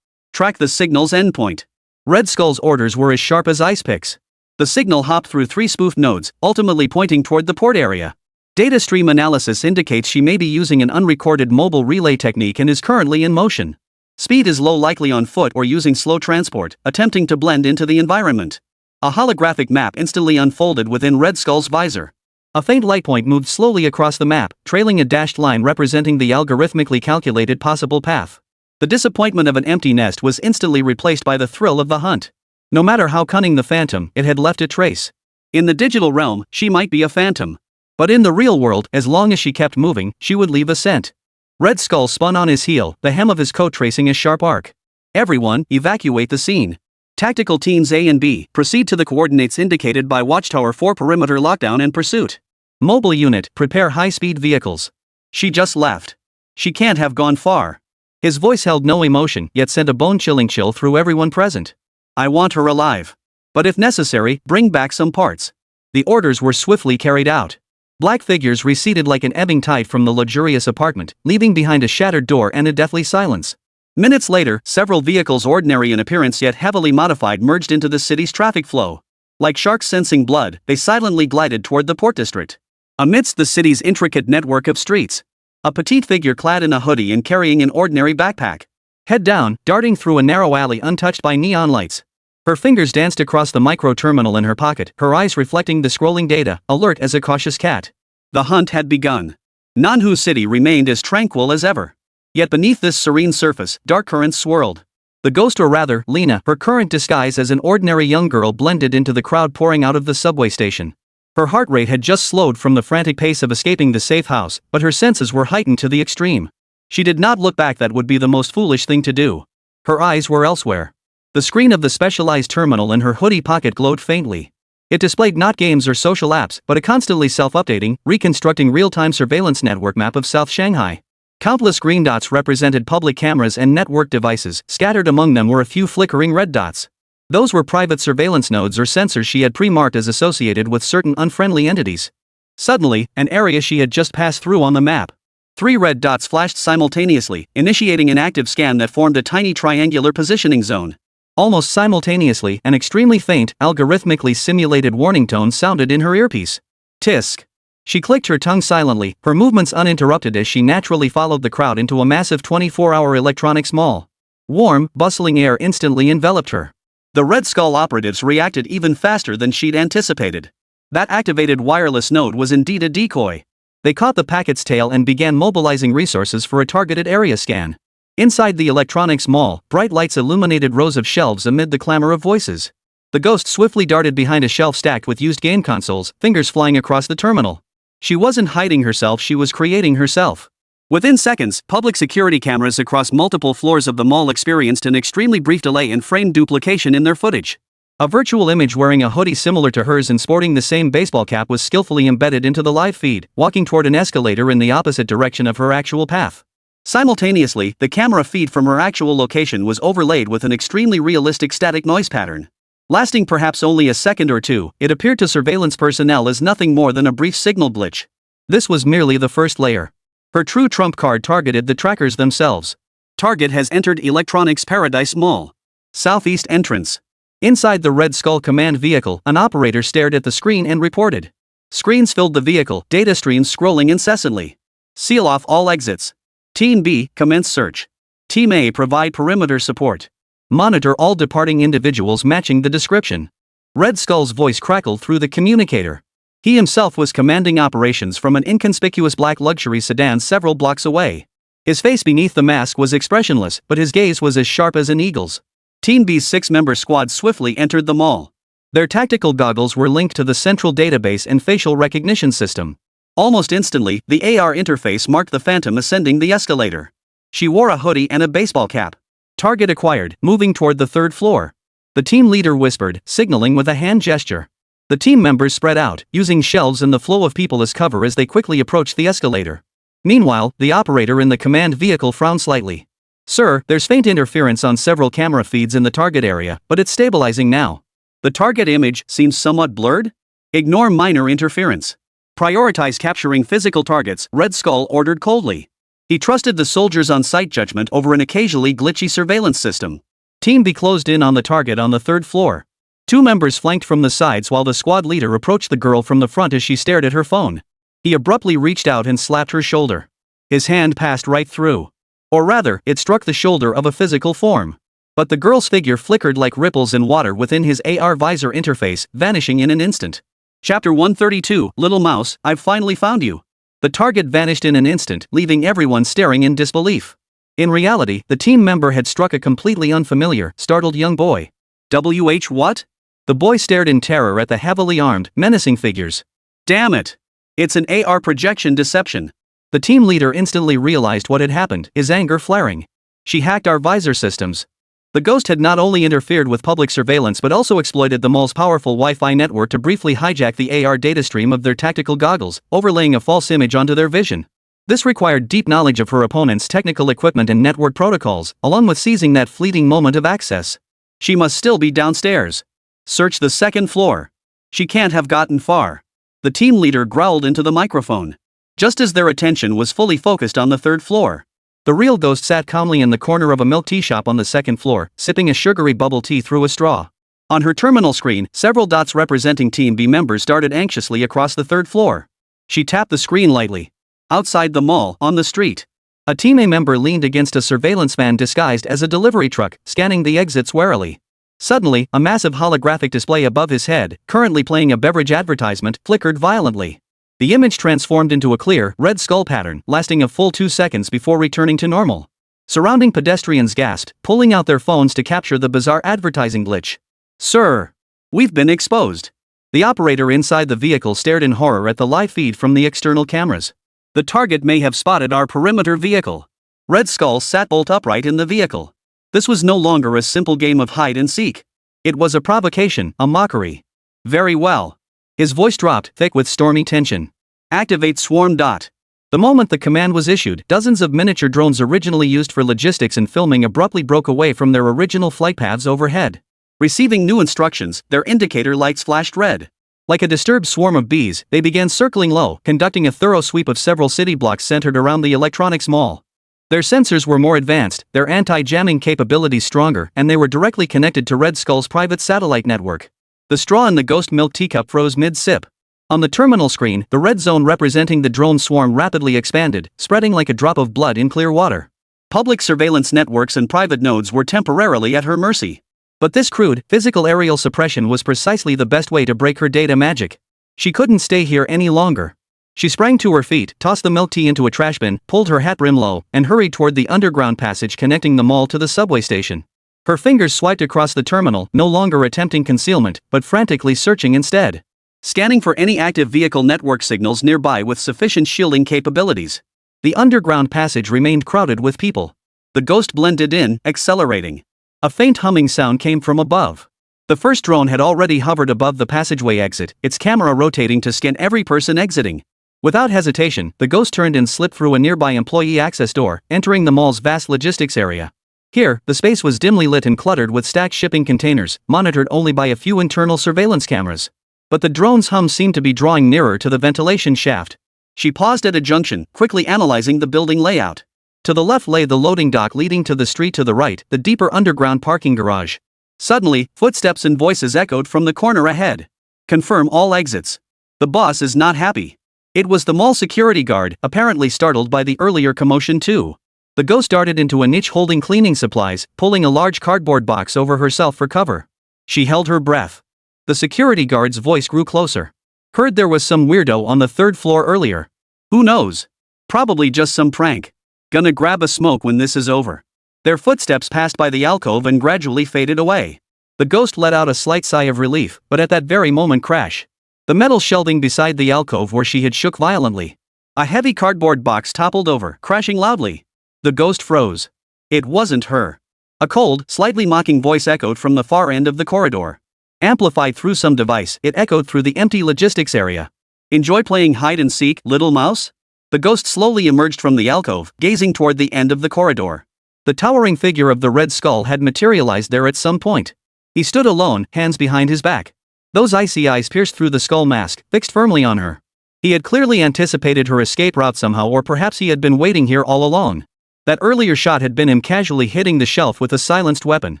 Track the signal's endpoint. Red Skull's orders were as sharp as ice picks. The signal hopped through 3 spoofed nodes, ultimately pointing toward the port area. Data stream analysis indicates she may be using an unrecorded mobile relay technique and is currently in motion. Speed is low, likely on foot or using slow transport, attempting to blend into the environment. A holographic map instantly unfolded within Red Skull's visor. A faint light point moved slowly across the map, trailing a dashed line representing the algorithmically calculated possible path. The disappointment of an empty nest was instantly replaced by the thrill of the hunt. No matter how cunning the phantom, it had left a trace. In the digital realm, she might be a phantom. But in the real world, as long as she kept moving, she would leave a scent. Red Skull spun on his heel, the hem of his coat tracing a sharp arc. Everyone, evacuate the scene. Tactical Teams A and B, proceed to the coordinates indicated by Watchtower for perimeter lockdown and pursuit. Mobile unit, prepare high-speed vehicles. She just left. She can't have gone far. His voice held no emotion, yet sent a bone-chilling chill through everyone present. I want her alive. But if necessary, bring back some parts. The orders were swiftly carried out. Black figures receded like an ebbing tide from the luxurious apartment, leaving behind a shattered door and a deathly silence. Minutes later, several vehicles ordinary in appearance yet heavily modified merged into the city's traffic flow. Like sharks sensing blood, they silently glided toward the port district. Amidst the city's intricate network of streets, a petite figure clad in a hoodie and carrying an ordinary backpack. Head down, darting through a narrow alley untouched by neon lights. Her fingers danced across the micro-terminal in her pocket, her eyes reflecting the scrolling data, alert as a cautious cat. The hunt had begun. Nanhu City remained as tranquil as ever. Yet beneath this serene surface, dark currents swirled. The ghost, or rather, Lena, her current disguise as an ordinary young girl, blended into the crowd pouring out of the subway station. Her heart rate had just slowed from the frantic pace of escaping the safe house, but her senses were heightened to the extreme. She did not look back, that would be the most foolish thing to do. Her eyes were elsewhere. The screen of the specialized terminal in her hoodie pocket glowed faintly. It displayed not games or social apps, but a constantly self-updating, reconstructing real-time surveillance network map of South Shanghai. Countless green dots represented public cameras and network devices, scattered among them were a few flickering red dots. Those were private surveillance nodes or sensors she had pre-marked as associated with certain unfriendly entities. Suddenly, an area she had just passed through on the map. 3 red dots flashed simultaneously, initiating an active scan that formed a tiny triangular positioning zone. Almost simultaneously, an extremely faint, algorithmically simulated warning tone sounded in her earpiece. Tisk. She clicked her tongue silently, her movements uninterrupted as she naturally followed the crowd into a massive 24-hour electronics mall. Warm, bustling air instantly enveloped her. The Red Skull operatives reacted even faster than she'd anticipated. That activated wireless node was indeed a decoy. They caught the packet's tail and began mobilizing resources for a targeted area scan. Inside the electronics mall, bright lights illuminated rows of shelves amid the clamor of voices. The ghost swiftly darted behind a shelf stacked with used game consoles, fingers flying across the terminal. She wasn't hiding herself, she was creating herself. Within seconds, public security cameras across multiple floors of the mall experienced an extremely brief delay in frame duplication in their footage. A virtual image wearing a hoodie similar to hers and sporting the same baseball cap was skillfully embedded into the live feed, walking toward an escalator in the opposite direction of her actual path. Simultaneously, the camera feed from her actual location was overlaid with an extremely realistic static noise pattern. Lasting perhaps only a second or two, it appeared to surveillance personnel as nothing more than a brief signal glitch. This was merely the first layer. Her true trump card targeted the trackers themselves. Target has entered Electronics Paradise Mall. Southeast entrance. Inside the Red Skull command vehicle, an operator stared at the screen and reported. Screens filled the vehicle, data streams scrolling incessantly. Seal off all exits. Team B, commence search. Team A, provide perimeter support. Monitor all departing individuals matching the description. Red Skull's voice crackled through the communicator. He himself was commanding operations from an inconspicuous black luxury sedan several blocks away. His face beneath the mask was expressionless, but his gaze was as sharp as an eagle's. Team B's 6-member squad swiftly entered the mall. Their tactical goggles were linked to the central database and facial recognition system. Almost instantly, the AR interface marked the phantom ascending the escalator. She wore a hoodie and a baseball cap. Target acquired, moving toward the 3rd floor. The team leader whispered, signaling with a hand gesture. The team members spread out, using shelves and the flow of people as cover as they quickly approached the escalator. Meanwhile, the operator in the command vehicle frowned slightly. Sir, there's faint interference on several camera feeds in the target area, but it's stabilizing now. The target image seems somewhat blurred? Ignore minor interference. Prioritize capturing physical targets, Red Skull ordered coldly. He trusted the soldiers' on-site judgment over an occasionally glitchy surveillance system. Team B closed in on the target on the 3rd floor. 2 members flanked from the sides while the squad leader approached the girl from the front as she stared at her phone. He abruptly reached out and slapped her shoulder. His hand passed right through. Or rather, it struck the shoulder of a physical form. But the girl's figure flickered like ripples in water within his AR visor interface, vanishing in an instant. Chapter 132, Little Mouse, I've finally found you. The target vanished in an instant, leaving everyone staring in disbelief. In reality, the team member had struck a completely unfamiliar, startled young boy. WH what? The boy stared in terror at the heavily armed, menacing figures. Damn it! It's an AR projection deception. The team leader instantly realized what had happened, his anger flaring. She hacked our visor systems. The ghost had not only interfered with public surveillance but also exploited the mall's powerful Wi-Fi network to briefly hijack the AR datastream of their tactical goggles, overlaying a false image onto their vision. This required deep knowledge of her opponent's technical equipment and network protocols, along with seizing that fleeting moment of access. She must still be downstairs. Search the 2nd floor. She can't have gotten far. The team leader growled into the microphone. Just as their attention was fully focused on the 3rd floor. The real ghost sat calmly in the corner of a milk tea shop on the 2nd floor, sipping a sugary bubble tea through a straw. On her terminal screen, several dots representing Team B members darted anxiously across the 3rd floor. She tapped the screen lightly. Outside the mall, on the street. A Team A member leaned against a surveillance van disguised as a delivery truck, scanning the exits warily. Suddenly, a massive holographic display above his head, currently playing a beverage advertisement, flickered violently. The image transformed into a clear, red skull pattern, lasting a full 2 seconds before returning to normal. Surrounding pedestrians gasped, pulling out their phones to capture the bizarre advertising glitch. Sir! We've been exposed. The operator inside the vehicle stared in horror at the live feed from the external cameras. The target may have spotted our perimeter vehicle. Red Skull sat bolt upright in the vehicle. This was no longer a simple game of hide and seek. It was a provocation, a mockery. Very well. His voice dropped, thick with stormy tension. Activate swarm dot. The moment the command was issued, dozens of miniature drones originally used for logistics and filming abruptly broke away from their original flight paths overhead. Receiving new instructions, their indicator lights flashed red. Like a disturbed swarm of bees, they began circling low, conducting a thorough sweep of several city blocks centered around the electronics mall. Their sensors were more advanced, their anti-jamming capabilities stronger, and they were directly connected to Red Skull's private satellite network. The straw in the ghost milk teacup froze mid-sip. On the terminal screen, the red zone representing the drone swarm rapidly expanded, spreading like a drop of blood in clear water. Public surveillance networks and private nodes were temporarily at her mercy. But this crude, physical aerial suppression was precisely the best way to break her data magic. She couldn't stay here any longer. She sprang to her feet, tossed the milk tea into a trash bin, pulled her hat brim low, and hurried toward the underground passage connecting the mall to the subway station. Her fingers swiped across the terminal, no longer attempting concealment, but frantically searching instead. Scanning for any active vehicle network signals nearby with sufficient shielding capabilities. The underground passage remained crowded with people. The ghost blended in, accelerating. A faint humming sound came from above. The first drone had already hovered above the passageway exit, its camera rotating to scan every person exiting. Without hesitation, the ghost turned and slipped through a nearby employee access door, entering the mall's vast logistics area. Here, the space was dimly lit and cluttered with stacked shipping containers, monitored only by a few internal surveillance cameras. But the drone's hum seemed to be drawing nearer to the ventilation shaft. She paused at a junction, quickly analyzing the building layout. To the left lay the loading dock leading to the street, to the right, the deeper underground parking garage. Suddenly, footsteps and voices echoed from the corner ahead. Confirm all exits. The boss is not happy. It was the mall security guard, apparently startled by the earlier commotion too. The ghost darted into a niche holding cleaning supplies, pulling a large cardboard box over herself for cover. She held her breath. The security guard's voice grew closer. Heard there was some weirdo on the 3rd floor earlier. Who knows? Probably just some prank. Gonna grab a smoke when this is over. Their footsteps passed by the alcove and gradually faded away. The ghost let out a slight sigh of relief, but at that very moment crash. The metal shelving beside the alcove where she had shook violently. A heavy cardboard box toppled over, crashing loudly. The ghost froze. It wasn't her. A cold, slightly mocking voice echoed from the far end of the corridor. Amplified through some device, it echoed through the empty logistics area. Enjoy playing hide and seek, little mouse? The ghost slowly emerged from the alcove, gazing toward the end of the corridor. The towering figure of the Red Skull had materialized there at some point. He stood alone, hands behind his back. Those icy eyes pierced through the skull mask, fixed firmly on her. He had clearly anticipated her escape route somehow, or perhaps he had been waiting here all along. That earlier shot had been him casually hitting the shelf with a silenced weapon.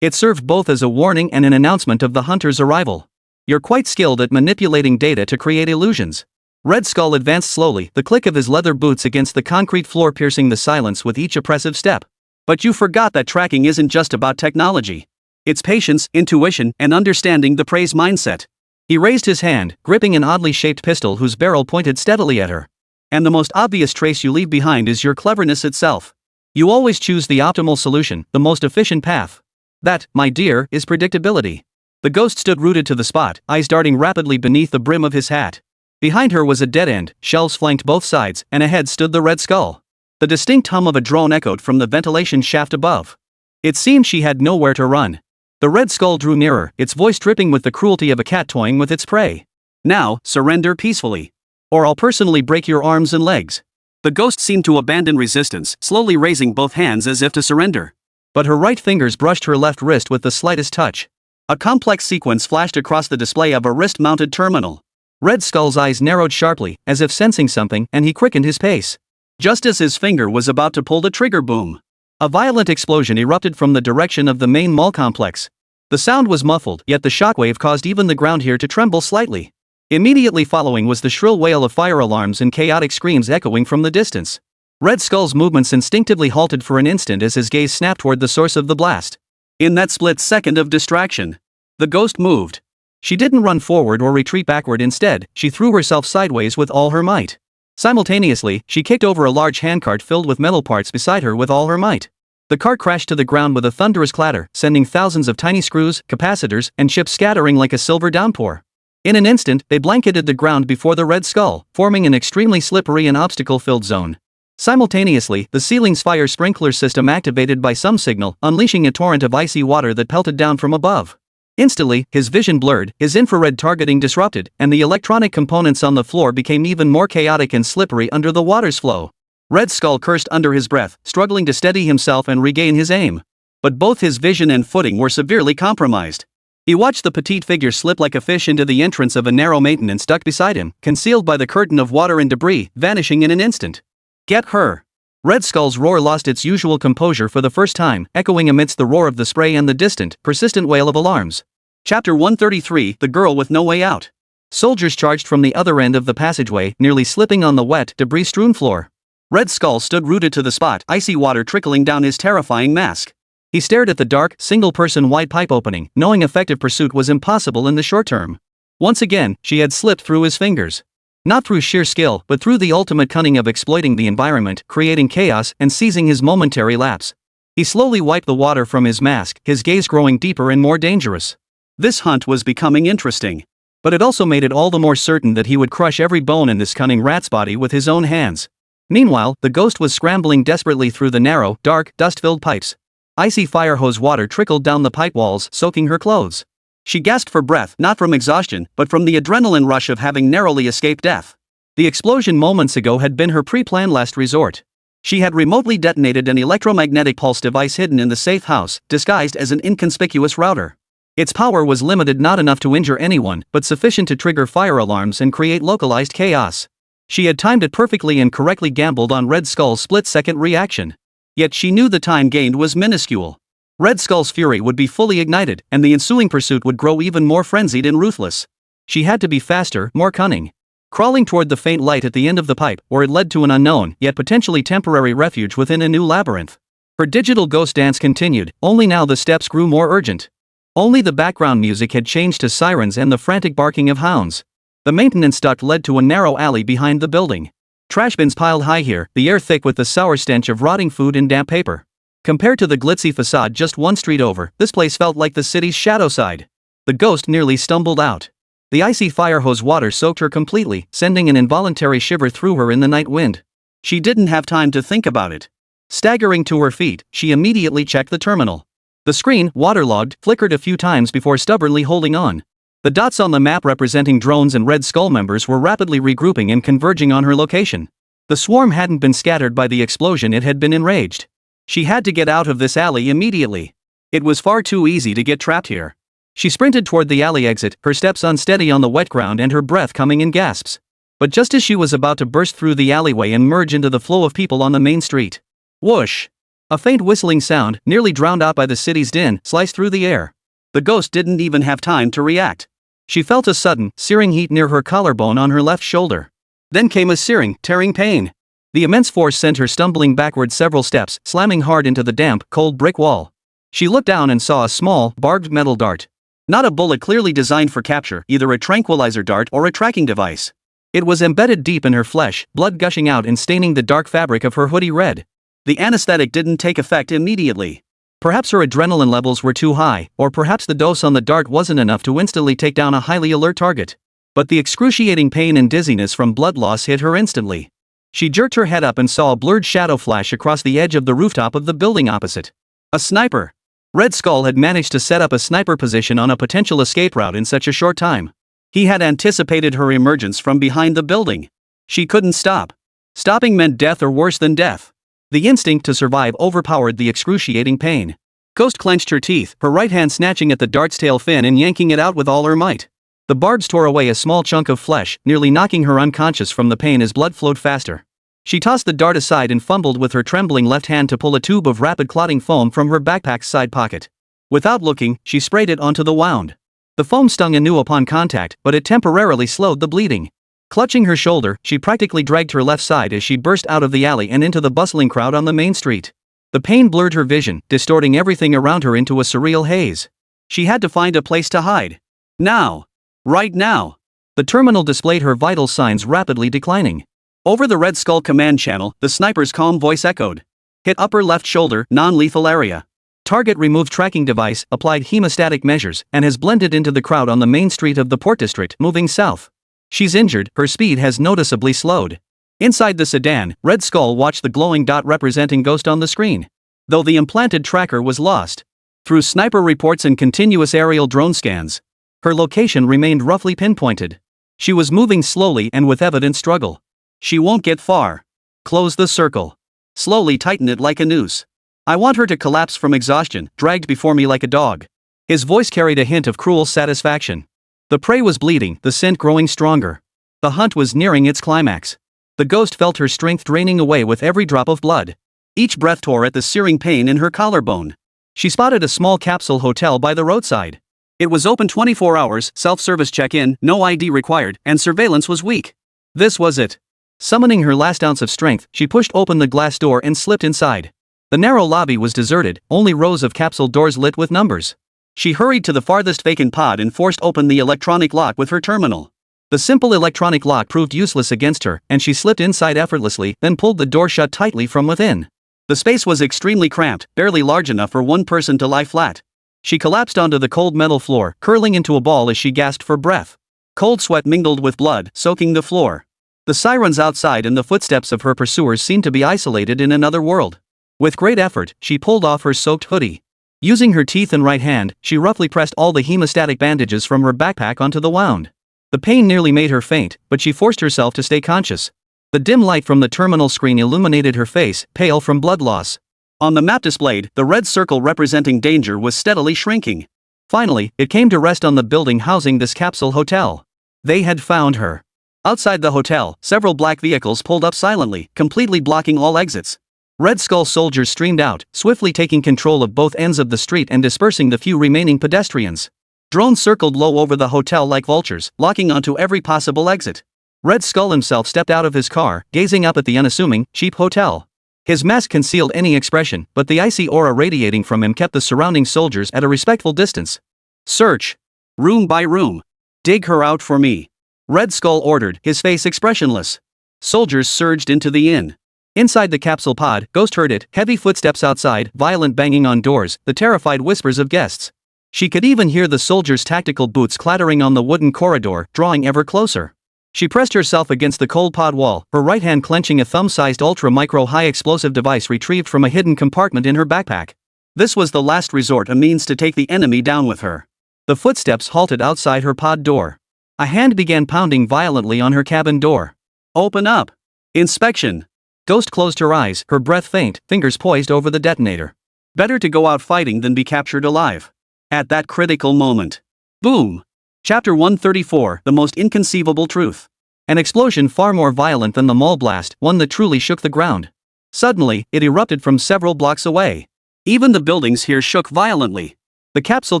It served both as a warning and an announcement of the hunter's arrival. You're quite skilled at manipulating data to create illusions. Red Skull advanced slowly, the click of his leather boots against the concrete floor piercing the silence with each oppressive step. But you forgot that tracking isn't just about technology. It's patience, intuition, and understanding the prey's mindset. He raised his hand, gripping an oddly shaped pistol whose barrel pointed steadily at her. And the most obvious trace you leave behind is your cleverness itself. You always choose the optimal solution, the most efficient path. That, my dear, is predictability. The ghost stood rooted to the spot, eyes darting rapidly beneath the brim of his hat. Behind her was a dead end, shelves flanked both sides, and ahead stood the Red Skull. The distinct hum of a drone echoed from the ventilation shaft above. It seemed she had nowhere to run. The Red Skull drew nearer, its voice dripping with the cruelty of a cat toying with its prey. Now, surrender peacefully. Or I'll personally break your arms and legs. The ghost seemed to abandon resistance, slowly raising both hands as if to surrender. But her right fingers brushed her left wrist with the slightest touch. A complex sequence flashed across the display of a wrist-mounted terminal. Red Skull's eyes narrowed sharply, as if sensing something, and he quickened his pace. Just as his finger was about to pull the trigger, boom! A violent explosion erupted from the direction of the main mall complex. The sound was muffled, yet the shockwave caused even the ground here to tremble slightly. Immediately following was the shrill wail of fire alarms and chaotic screams echoing from the distance. Red Skull's movements instinctively halted for an instant as his gaze snapped toward the source of the blast. In that split second of distraction, the ghost moved. She didn't run forward or retreat backward. Instead, she threw herself sideways with all her might. Simultaneously, she kicked over a large handcart filled with metal parts beside her with all her might. The cart crashed to the ground with a thunderous clatter, sending thousands of tiny screws, capacitors, and chips scattering like a silver downpour. In an instant, they blanketed the ground before the Red Skull, forming an extremely slippery and obstacle-filled zone. Simultaneously, the ceiling's fire sprinkler system activated by some signal, unleashing a torrent of icy water that pelted down from above. Instantly, his vision blurred, his infrared targeting disrupted, and the electronic components on the floor became even more chaotic and slippery under the water's flow. Red Skull cursed under his breath, struggling to steady himself and regain his aim. But both his vision and footing were severely compromised. He watched the petite figure slip like a fish into the entrance of a narrow maintenance duct beside him, concealed by the curtain of water and debris, vanishing in an instant. Get her! Red Skull's roar lost its usual composure for the first time, echoing amidst the roar of the spray and the distant, persistent wail of alarms. Chapter 133, The Girl with No Way Out. Soldiers charged from the other end of the passageway, nearly slipping on the wet, debris-strewn floor. Red Skull stood rooted to the spot, icy water trickling down his terrifying mask. He stared at the dark, single-person wide pipe opening, knowing effective pursuit was impossible in the short term. Once again, she had slipped through his fingers. Not through sheer skill, but through the ultimate cunning of exploiting the environment, creating chaos, and seizing his momentary lapse. He slowly wiped the water from his mask, his gaze growing deeper and more dangerous. This hunt was becoming interesting. But it also made it all the more certain that he would crush every bone in this cunning rat's body with his own hands. Meanwhile, the ghost was scrambling desperately through the narrow, dark, dust-filled pipes. Icy fire hose water trickled down the pipe walls, soaking her clothes. She gasped for breath, not from exhaustion, but from the adrenaline rush of having narrowly escaped death. The explosion moments ago had been her pre-planned last resort. She had remotely detonated an electromagnetic pulse device hidden in the safe house, disguised as an inconspicuous router. Its power was limited, not enough to injure anyone, but sufficient to trigger fire alarms and create localized chaos. She had timed it perfectly and correctly gambled on Red Skull's split-second reaction. Yet she knew the time gained was minuscule. Red Skull's fury would be fully ignited, and the ensuing pursuit would grow even more frenzied and ruthless. She had to be faster, more cunning. Crawling toward the faint light at the end of the pipe, where it led to an unknown, yet potentially temporary refuge within a new labyrinth. Her digital ghost dance continued, only now the steps grew more urgent. Only the background music had changed to sirens and the frantic barking of hounds. The maintenance duct led to a narrow alley behind the building. Trash bins piled high here, the air thick with the sour stench of rotting food and damp paper. Compared to the glitzy facade just one street over, this place felt like the city's shadow side. The ghost nearly stumbled out. The icy fire hose water soaked her completely, sending an involuntary shiver through her in the night wind. She didn't have time to think about it. Staggering to her feet, she immediately checked the terminal. The screen, waterlogged, flickered a few times before stubbornly holding on. The dots on the map representing drones and Red Skull members were rapidly regrouping and converging on her location. The swarm hadn't been scattered by the explosion, it had been enraged. She had to get out of this alley immediately. It was far too easy to get trapped here. She sprinted toward the alley exit, her steps unsteady on the wet ground and her breath coming in gasps. But just as she was about to burst through the alleyway and merge into the flow of people on the main street, whoosh! A faint whistling sound, nearly drowned out by the city's din, sliced through the air. The ghost didn't even have time to react. She felt a sudden, searing heat near her collarbone on her left shoulder. Then came a searing, tearing pain. The immense force sent her stumbling backward several steps, slamming hard into the damp, cold brick wall. She looked down and saw a small, barbed metal dart. Not a bullet clearly designed for capture, either a tranquilizer dart or a tracking device. It was embedded deep in her flesh, blood gushing out and staining the dark fabric of her hoodie red. The anesthetic didn't take effect immediately. Perhaps her adrenaline levels were too high, or perhaps the dose on the dart wasn't enough to instantly take down a highly alert target. But the excruciating pain and dizziness from blood loss hit her instantly. She jerked her head up and saw a blurred shadow flash across the edge of the rooftop of the building opposite. A sniper. Red Skull had managed to set up a sniper position on a potential escape route in such a short time. He had anticipated her emergence from behind the building. She couldn't stop. Stopping meant death or worse than death. The instinct to survive overpowered the excruciating pain. Ghost clenched her teeth, her right hand snatching at the dart's tail fin and yanking it out with all her might. The barbs tore away a small chunk of flesh, nearly knocking her unconscious from the pain as blood flowed faster. She tossed the dart aside and fumbled with her trembling left hand to pull a tube of rapid clotting foam from her backpack's side pocket. Without looking, she sprayed it onto the wound. The foam stung anew upon contact, but it temporarily slowed the bleeding. Clutching her shoulder, she practically dragged her left side as she burst out of the alley and into the bustling crowd on the main street. The pain blurred her vision, distorting everything around her into a surreal haze. She had to find a place to hide. Now. Right now. The terminal displayed her vital signs rapidly declining. Over the Red Skull command channel, the sniper's calm voice echoed. Hit upper left shoulder, non-lethal area. Target removed tracking device, applied hemostatic measures, and has blended into the crowd on the main street of the Port District, moving south. She's injured, her speed has noticeably slowed. Inside the sedan, Red Skull watched the glowing dot representing Ghost on the screen. Though the implanted tracker was lost. Through sniper reports and continuous aerial drone scans, her location remained roughly pinpointed. She was moving slowly and with evident struggle. She won't get far. Close the circle. Slowly tighten it like a noose. I want her to collapse from exhaustion, dragged before me like a dog. His voice carried a hint of cruel satisfaction. The prey was bleeding, the scent growing stronger. The hunt was nearing its climax. The ghost felt her strength draining away with every drop of blood. Each breath tore at the searing pain in her collarbone. She spotted a small capsule hotel by the roadside. It was open 24 hours, self-service check-in, no ID required, and surveillance was weak. This was it. Summoning her last ounce of strength, she pushed open the glass door and slipped inside. The narrow lobby was deserted, only rows of capsule doors lit with numbers. She hurried to the farthest vacant pod and forced open the electronic lock with her terminal. The simple electronic lock proved useless against her, and she slipped inside effortlessly, then pulled the door shut tightly from within. The space was extremely cramped, barely large enough for one person to lie flat. She collapsed onto the cold metal floor, curling into a ball as she gasped for breath. Cold sweat mingled with blood, soaking the floor. The sirens outside and the footsteps of her pursuers seemed to be isolated in another world. With great effort, she pulled off her soaked hoodie. Using her teeth and right hand, she roughly pressed all the hemostatic bandages from her backpack onto the wound. The pain nearly made her faint, but she forced herself to stay conscious. The dim light from the terminal screen illuminated her face, pale from blood loss. On the map displayed, the red circle representing danger was steadily shrinking. Finally, it came to rest on the building housing this capsule hotel. They had found her. Outside the hotel, several black vehicles pulled up silently, completely blocking all exits. Red Skull soldiers streamed out, swiftly taking control of both ends of the street and dispersing the few remaining pedestrians. Drones circled low over the hotel like vultures, locking onto every possible exit. Red Skull himself stepped out of his car, gazing up at the unassuming, cheap hotel. His mask concealed any expression, but the icy aura radiating from him kept the surrounding soldiers at a respectful distance. Search. Room by room. Dig her out for me. Red Skull ordered, his face expressionless. Soldiers surged into the inn. Inside the capsule pod, Ghost heard it, heavy footsteps outside, violent banging on doors, the terrified whispers of guests. She could even hear the soldiers' tactical boots clattering on the wooden corridor, drawing ever closer. She pressed herself against the cold pod wall, her right hand clenching a thumb-sized ultra-micro high-explosive device retrieved from a hidden compartment in her backpack. This was the last resort, a means to take the enemy down with her. The footsteps halted outside her pod door. A hand began pounding violently on her cabin door. Open up. Inspection. Ghost closed her eyes, her breath faint, fingers poised over the detonator. Better to go out fighting than be captured alive. At that critical moment. Boom! Chapter 134, The Most Inconceivable Truth. An explosion far more violent than the mall blast, one that truly shook the ground. Suddenly, it erupted from several blocks away. Even the buildings here shook violently. The capsule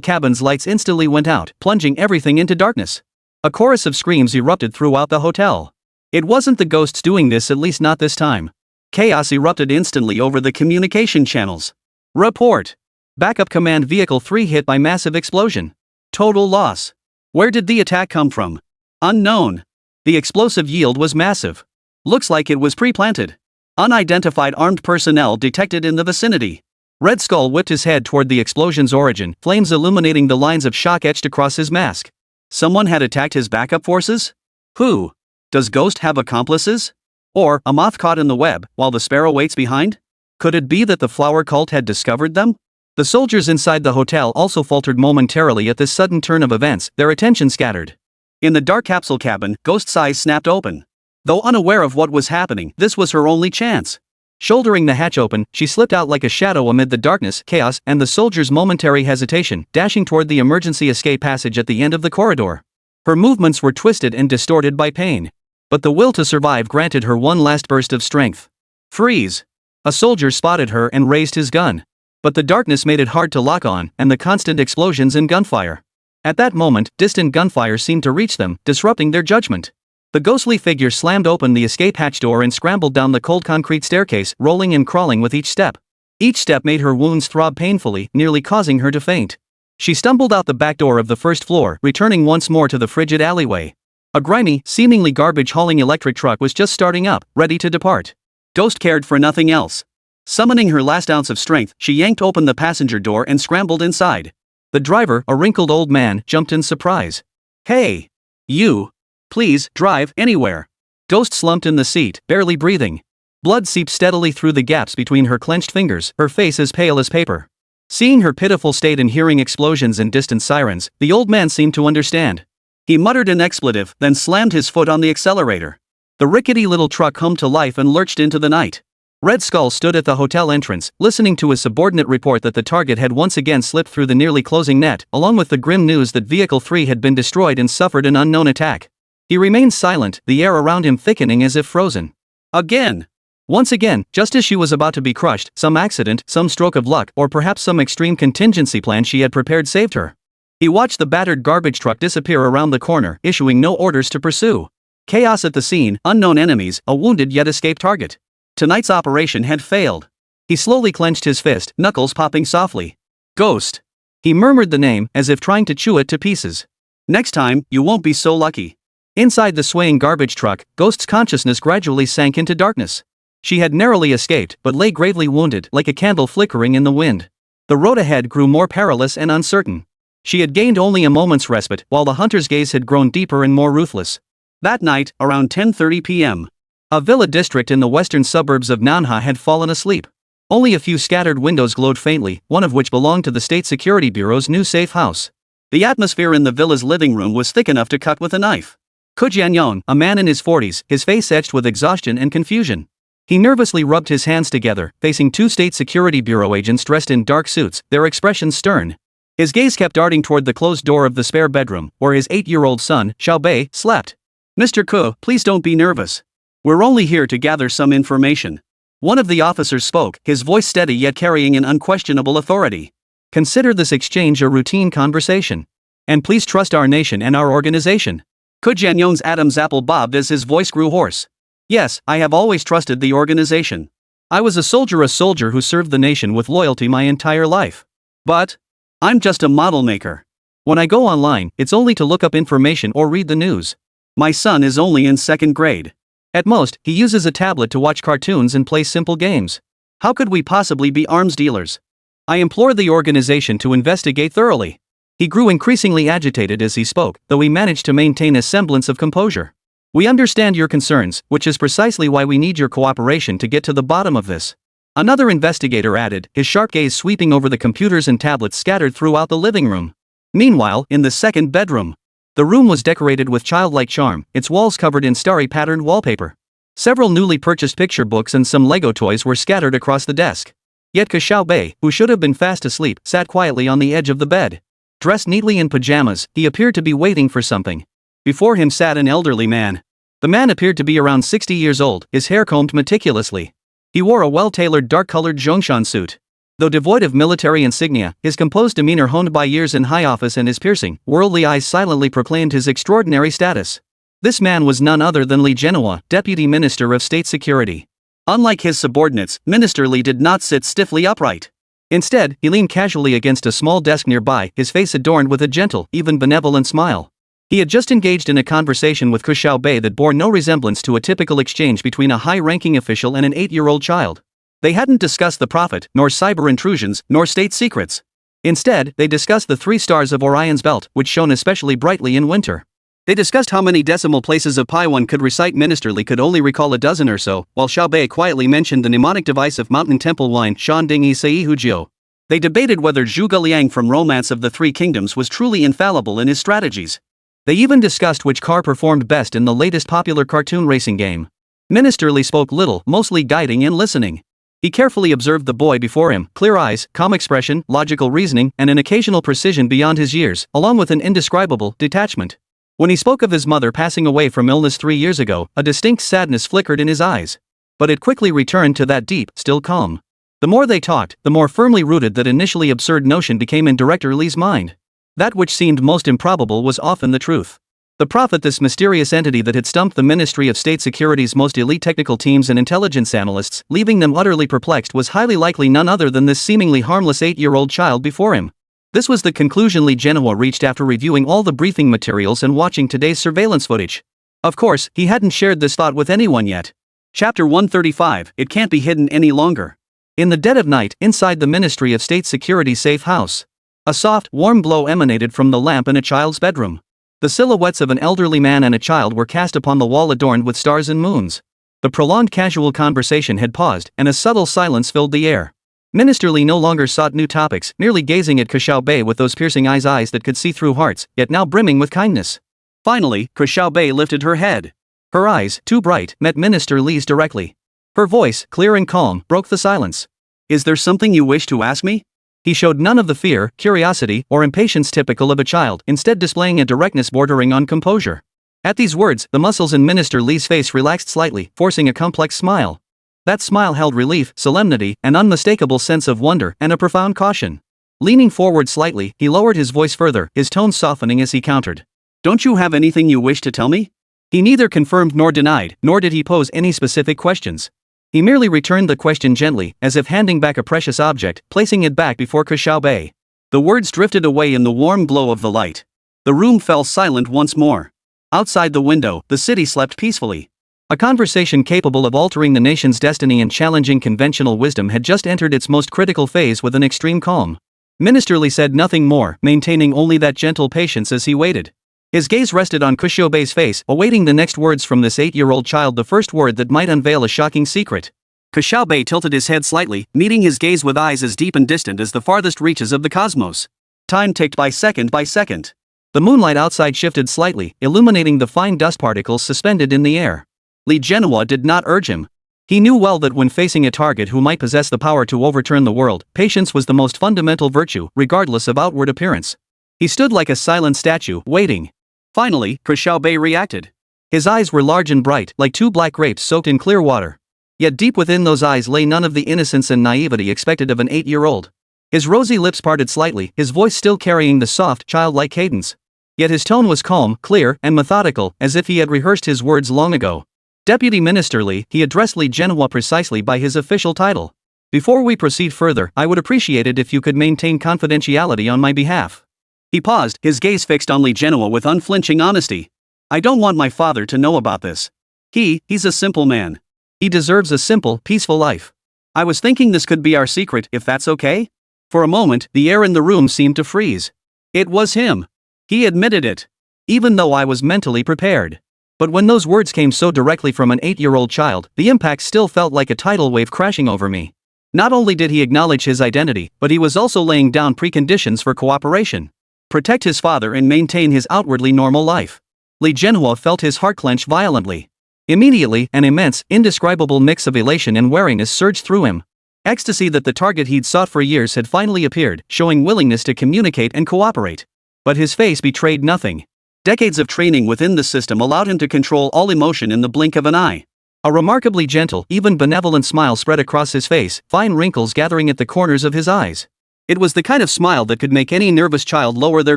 cabin's lights instantly went out, plunging everything into darkness. A chorus of screams erupted throughout the hotel. It wasn't the ghosts doing this, at least not this time. Chaos erupted instantly over the communication channels. Report. Backup Command Vehicle 3 hit by massive explosion. Total loss. Where did the attack come from? Unknown. The explosive yield was massive. Looks like it was pre-planted. Unidentified armed personnel detected in the vicinity. Red Skull whipped his head toward the explosion's origin, flames illuminating the lines of shock etched across his mask. Someone had attacked his backup forces? Who? Does Ghost have accomplices? Or a moth caught in the web, while the sparrow waits behind? Could it be that the flower cult had discovered them? The soldiers inside the hotel also faltered momentarily at this sudden turn of events, their attention scattered. In the dark capsule cabin, Ghost's eyes snapped open. Though unaware of what was happening, this was her only chance. Shouldering the hatch open, she slipped out like a shadow amid the darkness, chaos, and the soldiers' momentary hesitation, dashing toward the emergency escape passage at the end of the corridor. Her movements were twisted and distorted by pain. But the will to survive granted her one last burst of strength. Freeze! A soldier spotted her and raised his gun. But the darkness made it hard to lock on, and the constant explosions and gunfire. At that moment, distant gunfire seemed to reach them, disrupting their judgment. The ghostly figure slammed open the escape hatch door and scrambled down the cold concrete staircase, rolling and crawling with each step. Each step made her wounds throb painfully, nearly causing her to faint. She stumbled out the back door of the first floor, returning once more to the frigid alleyway. A grimy, seemingly garbage-hauling electric truck was just starting up, ready to depart. Ghost cared for nothing else. Summoning her last ounce of strength, she yanked open the passenger door and scrambled inside. The driver, a wrinkled old man, jumped in surprise. "Hey! You! Please, drive anywhere." Ghost slumped in the seat, barely breathing. Blood seeped steadily through the gaps between her clenched fingers, her face as pale as paper. Seeing her pitiful state and hearing explosions and distant sirens, the old man seemed to understand. He muttered an expletive, then slammed his foot on the accelerator. The rickety little truck hummed to life and lurched into the night. Red Skull stood at the hotel entrance, listening to his subordinate report that the target had once again slipped through the nearly closing net, along with the grim news that Vehicle 3 had been destroyed and suffered an unknown attack. He remained silent, the air around him thickening as if frozen. Again! Once again, just as she was about to be crushed, some accident, some stroke of luck, or perhaps some extreme contingency plan she had prepared saved her. He watched the battered garbage truck disappear around the corner, issuing no orders to pursue. Chaos at the scene, unknown enemies, a wounded yet escaped target. Tonight's operation had failed. He slowly clenched his fist, knuckles popping softly. Ghost. He murmured the name, as if trying to chew it to pieces. Next time, you won't be so lucky. Inside the swaying garbage truck, Ghost's consciousness gradually sank into darkness. She had narrowly escaped, but lay gravely wounded, like a candle flickering in the wind. The road ahead grew more perilous and uncertain. She had gained only a moment's respite, while the hunter's gaze had grown deeper and more ruthless. That night, around 10:30 p.m., a villa district in the western suburbs of Manhwa had fallen asleep. Only a few scattered windows glowed faintly, one of which belonged to the State Security Bureau's new safe house. The atmosphere in the villa's living room was thick enough to cut with a knife. Jianyong, a man in his 40s, his face etched with exhaustion and confusion. He nervously rubbed his hands together, facing two State Security Bureau agents dressed in dark suits, their expressions stern. His gaze kept darting toward the closed door of the spare bedroom, where his 8-year-old son, Xiaobei, slept. "Mr. Ke, please don't be nervous. We're only here to gather some information." One of the officers spoke, his voice steady yet carrying an unquestionable authority. "Consider this exchange a routine conversation. And please trust our nation and our organization." Jianyong's Adam's apple bobbed as his voice grew hoarse. "Yes, I have always trusted the organization. I was a soldier who served the nation with loyalty my entire life. But I'm just a model maker. When I go online, it's only to look up information or read the news. My son is only in 2nd grade. At most, he uses a tablet to watch cartoons and play simple games. How could we possibly be arms dealers? I implore the organization to investigate thoroughly." He grew increasingly agitated as he spoke, though he managed to maintain a semblance of composure. "We understand your concerns, which is precisely why we need your cooperation to get to the bottom of this." Another investigator added, his sharp gaze sweeping over the computers and tablets scattered throughout the living room. Meanwhile, in the second bedroom, the room was decorated with childlike charm, its walls covered in starry patterned wallpaper. Several newly purchased picture books and some Lego toys were scattered across the desk. Yet Ke Xiaobei, who should have been fast asleep, sat quietly on the edge of the bed. Dressed neatly in pajamas, he appeared to be waiting for something. Before him sat an elderly man. The man appeared to be around 60 years old, his hair combed meticulously. He wore a well-tailored dark-colored Zhongshan suit. Though devoid of military insignia, his composed demeanor honed by years in high office and his piercing, worldly eyes silently proclaimed his extraordinary status. This man was none other than Li Jianyong, Deputy Minister of State Security. Unlike his subordinates, Minister Li did not sit stiffly upright. Instead, he leaned casually against a small desk nearby, his face adorned with a gentle, even benevolent smile. He had just engaged in a conversation with Ke Xiaobei that bore no resemblance to a typical exchange between a high-ranking official and an 8-year-old child. They hadn't discussed the prophet, nor cyber intrusions, nor state secrets. Instead, they discussed the 3 stars of Orion's belt, which shone especially brightly in winter. They discussed how many decimal places of pi one could recite. Minister Li could only recall a dozen or so, while Xiaobei quietly mentioned the mnemonic device of Mountain Temple wine Shan Ding Yi Sei Hu Jiu. They debated whether Zhuge Liang from Romance of the Three Kingdoms was truly infallible in his strategies. They even discussed which car performed best in the latest popular cartoon racing game. Minister Li spoke little, mostly guiding and listening. He carefully observed the boy before him, clear eyes, calm expression, logical reasoning, and an occasional precision beyond his years, along with an indescribable detachment. When he spoke of his mother passing away from illness 3 years ago, a distinct sadness flickered in his eyes. But it quickly returned to that deep, still calm. The more they talked, the more firmly rooted that initially absurd notion became in Director Li's mind. That which seemed most improbable was often the truth. The prophet, this mysterious entity that had stumped the Ministry of State Security's most elite technical teams and intelligence analysts, leaving them utterly perplexed, was highly likely none other than this seemingly harmless 8-year-old child before him. This was the conclusion Li Jianyong reached after reviewing all the briefing materials and watching today's surveillance footage. Of course, he hadn't shared this thought with anyone yet. Chapter 135, It Can't Be Hidden Any Longer. In the dead of night, inside the Ministry of State Security's safe house. A soft, warm glow emanated from the lamp in a child's bedroom. The silhouettes of an elderly man and a child were cast upon the wall adorned with stars and moons. The prolonged casual conversation had paused, and a subtle silence filled the air. Minister Li no longer sought new topics, merely gazing at Ke Xiaobei with those piercing eyes that could see through hearts, yet now brimming with kindness. Finally, Ke Xiaobei lifted her head. Her eyes, too bright, met Minister Li's directly. Her voice, clear and calm, broke the silence. Is there something you wish to ask me? He showed none of the fear, curiosity, or impatience typical of a child, instead displaying a directness bordering on composure. At these words, the muscles in Minister Li's face relaxed slightly, forcing a complex smile. That smile held relief, solemnity, an unmistakable sense of wonder, and a profound caution. Leaning forward slightly, he lowered his voice further, his tone softening as he countered. Don't you have anything you wish to tell me? He neither confirmed nor denied, nor did he pose any specific questions. He merely returned the question gently, as if handing back a precious object, placing it back before Ke Xiaobei. The words drifted away in the warm glow of the light. The room fell silent once more. Outside the window, the city slept peacefully. A conversation capable of altering the nation's destiny and challenging conventional wisdom had just entered its most critical phase with an extreme calm. Minister Li said nothing more, maintaining only that gentle patience as he waited. His gaze rested on Ke Xiaobei's face, awaiting the next words from this 8-year-old child, the first word that might unveil a shocking secret. Ke Xiaobei tilted his head slightly, meeting his gaze with eyes as deep and distant as the farthest reaches of the cosmos. Time ticked by second by second. The moonlight outside shifted slightly, illuminating the fine dust particles suspended in the air. Li Jianyong did not urge him. He knew well that when facing a target who might possess the power to overturn the world, patience was the most fundamental virtue, regardless of outward appearance. He stood like a silent statue, waiting. Finally, Ke Xiaobei reacted. His eyes were large and bright, like 2 black grapes soaked in clear water. Yet deep within those eyes lay none of the innocence and naivety expected of an 8-year-old. His rosy lips parted slightly, his voice still carrying the soft, childlike cadence. Yet his tone was calm, clear, and methodical, as if he had rehearsed his words long ago. Deputy Minister Li, he addressed Li Jianyong precisely by his official title. Before we proceed further, I would appreciate it if you could maintain confidentiality on my behalf. He paused, his gaze fixed on Li Jianyong with unflinching honesty. I don't want my father to know about this. He's a simple man. He deserves a simple, peaceful life. I was thinking this could be our secret, if that's okay? For a moment, the air in the room seemed to freeze. It was him. He admitted it. Even though I was mentally prepared. But when those words came so directly from an 8-year-old child, the impact still felt like a tidal wave crashing over me. Not only did he acknowledge his identity, but he was also laying down preconditions for cooperation. Protect his father and maintain his outwardly normal life. Li Jianyong felt his heart clench violently. Immediately, an immense, indescribable mix of elation and wariness surged through him. Ecstasy that the target he'd sought for years had finally appeared, showing willingness to communicate and cooperate. But his face betrayed nothing. Decades of training within the system allowed him to control all emotion in the blink of an eye. A remarkably gentle, even benevolent smile spread across his face, fine wrinkles gathering at the corners of his eyes. It was the kind of smile that could make any nervous child lower their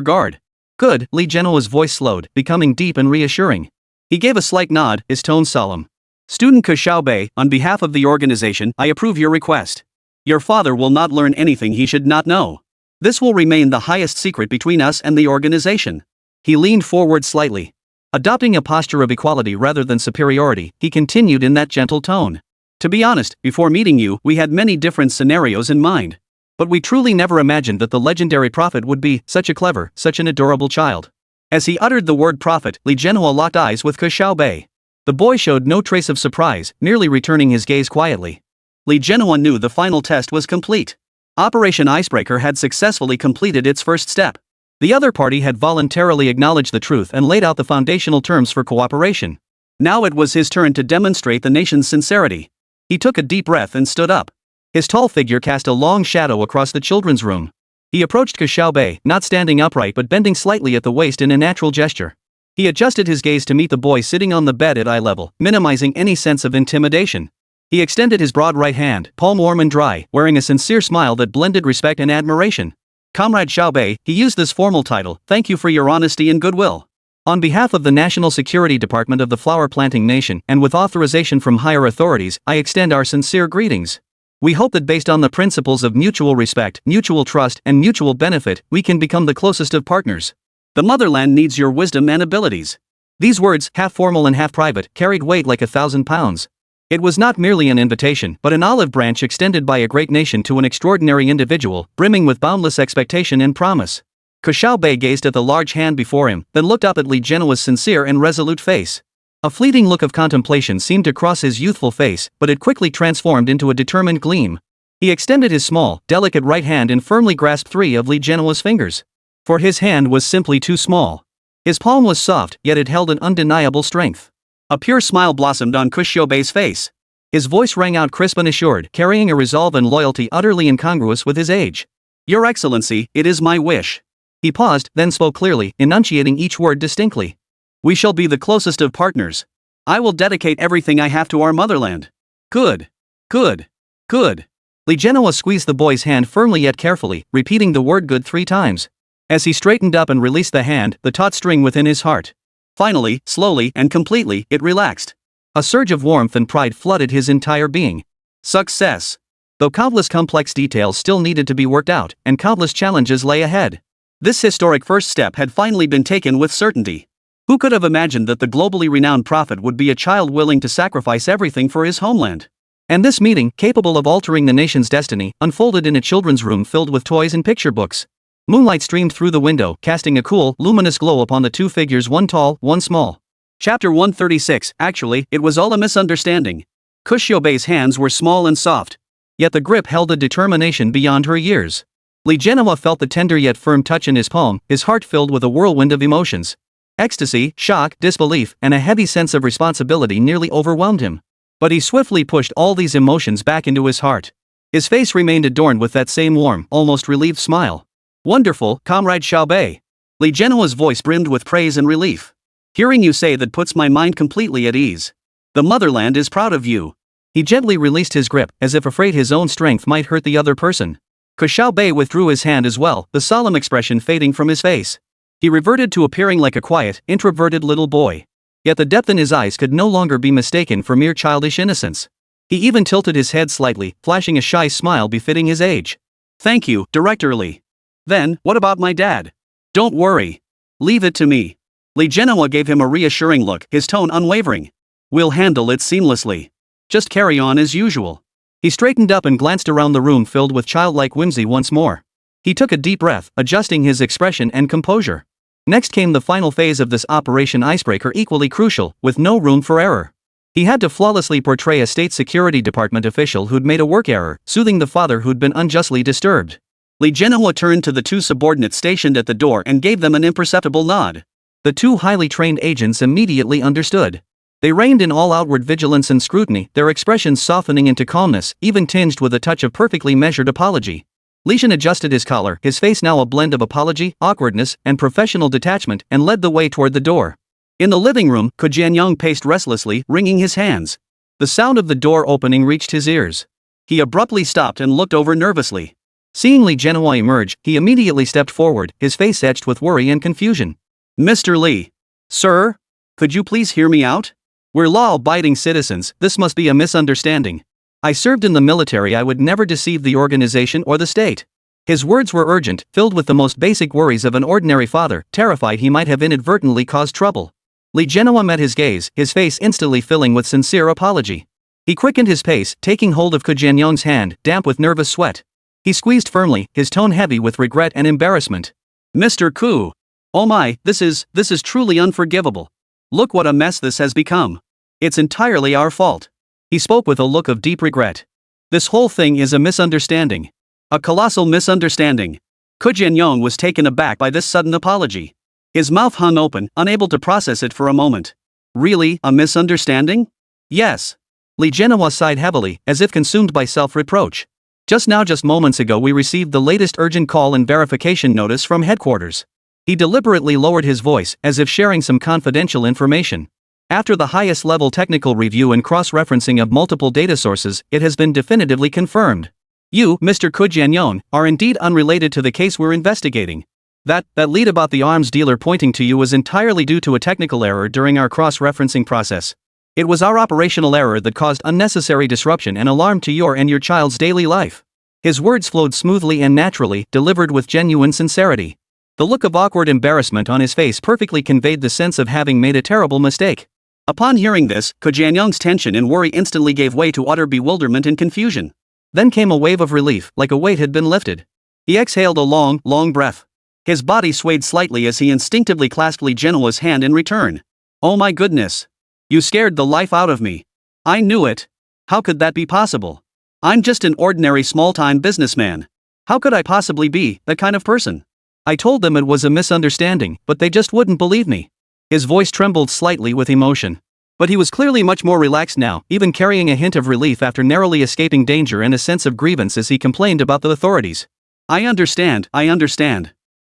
guard. Good, Li Genoa's voice slowed, becoming deep and reassuring. He gave a slight nod, his tone solemn. Student Ke Xiaobei, on behalf of the organization, I approve your request. Your father will not learn anything he should not know. This will remain the highest secret between us and the organization. He leaned forward slightly. Adopting a posture of equality rather than superiority, he continued in that gentle tone. To be honest, before meeting you, we had many different scenarios in mind. But we truly never imagined that the legendary prophet would be such a clever, such an adorable child. As he uttered the word prophet, Li Genoa locked eyes with Ke Xiaobei. The boy showed no trace of surprise, merely returning his gaze quietly. Li Genoa knew the final test was complete. Operation Icebreaker had successfully completed its first step. The other party had voluntarily acknowledged the truth and laid out the foundational terms for cooperation. Now it was his turn to demonstrate the nation's sincerity. He took a deep breath and stood up. His tall figure cast a long shadow across the children's room. He approached Ke Xiaobei, not standing upright but bending slightly at the waist in a natural gesture. He adjusted his gaze to meet the boy sitting on the bed at eye level, minimizing any sense of intimidation. He extended his broad right hand, palm warm and dry, wearing a sincere smile that blended respect and admiration. Comrade Xiaobei, he used this formal title, thank you for your honesty and goodwill. On behalf of the National Security Department of the Flower Planting Nation, and with authorization from higher authorities, I extend our sincere greetings. We hope that based on the principles of mutual respect, mutual trust, and mutual benefit, we can become the closest of partners. The motherland needs your wisdom and abilities. These words, half formal and half private, carried weight like 1,000 pounds. It was not merely an invitation, but an olive branch extended by a great nation to an extraordinary individual, brimming with boundless expectation and promise. Ke Xiaobei gazed at the large hand before him, then looked up at Li Genoa's sincere and resolute face. A fleeting look of contemplation seemed to cross his youthful face, but it quickly transformed into a determined gleam. He extended his small, delicate right hand and firmly grasped 3 of Li Genoa's fingers. For his hand was simply too small. His palm was soft, yet it held an undeniable strength. A pure smile blossomed on Ke Xiaobei's face. His voice rang out crisp and assured, carrying a resolve and loyalty utterly incongruous with his age. Your Excellency, it is my wish. He paused, then spoke clearly, enunciating each word distinctly. We shall be the closest of partners. I will dedicate everything I have to our motherland. Good. Good. Good. Li Genoa squeezed the boy's hand firmly yet carefully, repeating the word good 3 times. As he straightened up and released the hand, the taut string within his heart. Finally, slowly and completely, it relaxed. A surge of warmth and pride flooded his entire being. Success. Though countless complex details still needed to be worked out, and countless challenges lay ahead. This historic first step had finally been taken with certainty. Who could have imagined that the globally renowned prophet would be a child willing to sacrifice everything for his homeland? And this meeting, capable of altering the nation's destiny, unfolded in a children's room filled with toys and picture books. Moonlight streamed through the window, casting a cool, luminous glow upon the 2 figures, one tall, one small. Chapter 136. Actually, it was all a misunderstanding. Ke Xiaobei's hands were small and soft. Yet the grip held a determination beyond her years. Li Genoa felt the tender yet firm touch in his palm, his heart filled with a whirlwind of emotions. Ecstasy, shock, disbelief, and a heavy sense of responsibility nearly overwhelmed him. But he swiftly pushed all these emotions back into his heart. His face remained adorned with that same warm, almost relieved smile. Wonderful, Comrade Xiaobei. Li Genoa's voice brimmed with praise and relief. Hearing you say that puts my mind completely at ease. The motherland is proud of you. He gently released his grip, as if afraid his own strength might hurt the other person. Ke Xiaobei withdrew his hand as well, the solemn expression fading from his face. He reverted to appearing like a quiet, introverted little boy. Yet the depth in his eyes could no longer be mistaken for mere childish innocence. He even tilted his head slightly, flashing a shy smile befitting his age. Thank you, Director Li. Then, what about my dad? Don't worry. Leave it to me. Li Genoa gave him a reassuring look, his tone unwavering. We'll handle it seamlessly. Just carry on as usual. He straightened up and glanced around the room filled with childlike whimsy once more. He took a deep breath, adjusting his expression and composure. Next came the final phase of this Operation Icebreaker, equally crucial, with no room for error. He had to flawlessly portray a state security department official who'd made a work error, soothing the father who'd been unjustly disturbed. Li Genoa turned to the 2 subordinates stationed at the door and gave them an imperceptible nod. The 2 highly trained agents immediately understood. They reigned in all outward vigilance and scrutiny, their expressions softening into calmness, even tinged with a touch of perfectly measured apology. Li Shan adjusted his collar, his face now a blend of apology, awkwardness, and professional detachment, and led the way toward the door. In the living room, Ke Jianyong paced restlessly, wringing his hands. The sound of the door opening reached his ears. He abruptly stopped and looked over nervously. Seeing Li Jianyong emerge, he immediately stepped forward, his face etched with worry and confusion. "Mr. Li. Sir? Could you please hear me out? We're law-abiding citizens, this must be a misunderstanding. I served in the military, I would never deceive the organization or the state." His words were urgent, filled with the most basic worries of an ordinary father, terrified he might have inadvertently caused trouble. Li Jianyong met his gaze, his face instantly filling with sincere apology. He quickened his pace, taking hold of Ke Jianyong's hand, damp with nervous sweat. He squeezed firmly, his tone heavy with regret and embarrassment. "Mr. Ku. Oh my, this is truly unforgivable. Look what a mess this has become. It's entirely our fault." He spoke with a look of deep regret. "This whole thing is a misunderstanding. A colossal misunderstanding." Ke Jianyong was taken aback by this sudden apology. His mouth hung open, unable to process it for a moment. "Really, a misunderstanding?" "Yes." Li Jianyong sighed heavily, as if consumed by self-reproach. Just moments ago we received the latest urgent call and verification notice from headquarters." He deliberately lowered his voice, as if sharing some confidential information. "After the highest level technical review and cross-referencing of multiple data sources, it has been definitively confirmed. You, Mr. Ke Jianyong, are indeed unrelated to the case we're investigating. That lead about the arms dealer pointing to you was entirely due to a technical error during our cross-referencing process. It was our operational error that caused unnecessary disruption and alarm to your and your child's daily life." His words flowed smoothly and naturally, delivered with genuine sincerity. The look of awkward embarrassment on his face perfectly conveyed the sense of having made a terrible mistake. Upon hearing this, Ke Jianyong's tension and worry instantly gave way to utter bewilderment and confusion. Then came a wave of relief, like a weight had been lifted. He exhaled a long breath. His body swayed slightly as he instinctively clasped Li Jianyong's hand in return. "Oh my goodness. You scared the life out of me. I knew it. How could that be possible? I'm just an ordinary small-time businessman. How could I possibly be that kind of person? I told them it was a misunderstanding, but they just wouldn't believe me." His voice trembled slightly with emotion. But he was clearly much more relaxed now, even carrying a hint of relief after narrowly escaping danger and a sense of grievance as he complained about the authorities. I understand.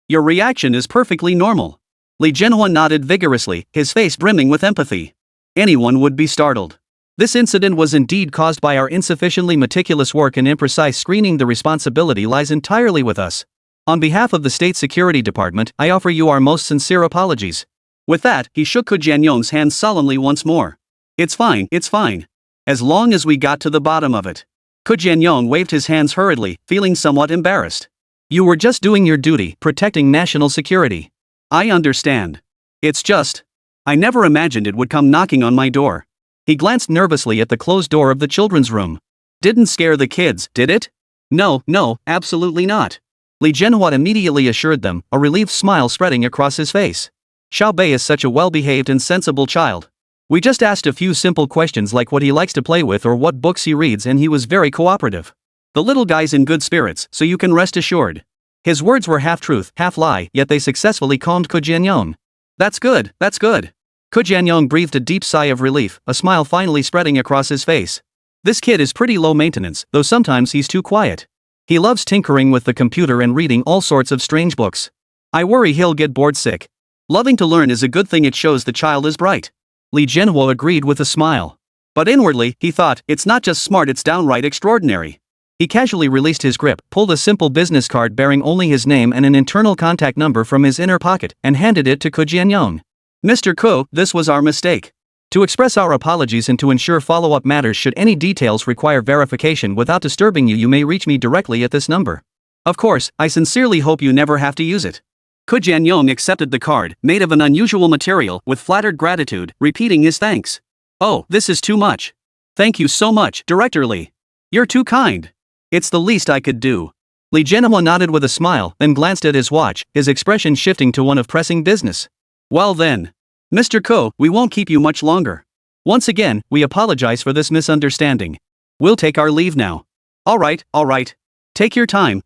Your reaction is perfectly normal." Li Jianyong nodded vigorously, his face brimming with empathy. "Anyone would be startled. This incident was indeed caused by our insufficiently meticulous work and imprecise screening. The responsibility lies entirely with us. On behalf of the State Security Department, I offer you our most sincere apologies." With that, he shook Ke Jianyong's hand solemnly once more. It's fine. As long as we got to the bottom of it." Ke Jianyong waved his hands hurriedly, feeling somewhat embarrassed. "You were just doing your duty, protecting national security. I understand. It's just, I never imagined it would come knocking on my door." He glanced nervously at the closed door of the children's room. "Didn't scare the kids, did it?" No, absolutely not." Li Jianyong immediately assured them, a relieved smile spreading across his face. "Xiaobei is such a well-behaved and sensible child. We just asked a few simple questions like what he likes to play with or what books he reads, and he was very cooperative. The little guy's in good spirits, so you can rest assured." His words were half truth, half lie, yet they successfully calmed Ke Jianyong. That's good. Ke Jianyong breathed a deep sigh of relief, a smile finally spreading across his face. "This kid is pretty low maintenance, though sometimes he's too quiet. He loves tinkering with the computer and reading all sorts of strange books. I worry he'll get bored sick. Loving to learn is a good thing, it shows the child is bright." Li Jianyong agreed with a smile. But inwardly, he thought, it's not just smart, it's downright extraordinary. He casually released his grip, pulled a simple business card bearing only his name and an internal contact number from his inner pocket, and handed it to Ke Jianyong. "Mr. Ku, this was our mistake. To express our apologies and to ensure follow-up matters should any details require verification without disturbing you, you may reach me directly at this number. Of course, I sincerely hope you never have to use it." Ke Jianyong accepted the card, made of an unusual material, with flattered gratitude, repeating his thanks. "Oh, this is too much. Thank you so much, Director Li. You're too kind. It's the least I could do." Li Jianyong nodded with a smile, then glanced at his watch, his expression shifting to one of pressing business. "Well then, Mr. Ku, we won't keep you much longer. Once again, we apologize for this misunderstanding. We'll take our leave now." All right. Take your time.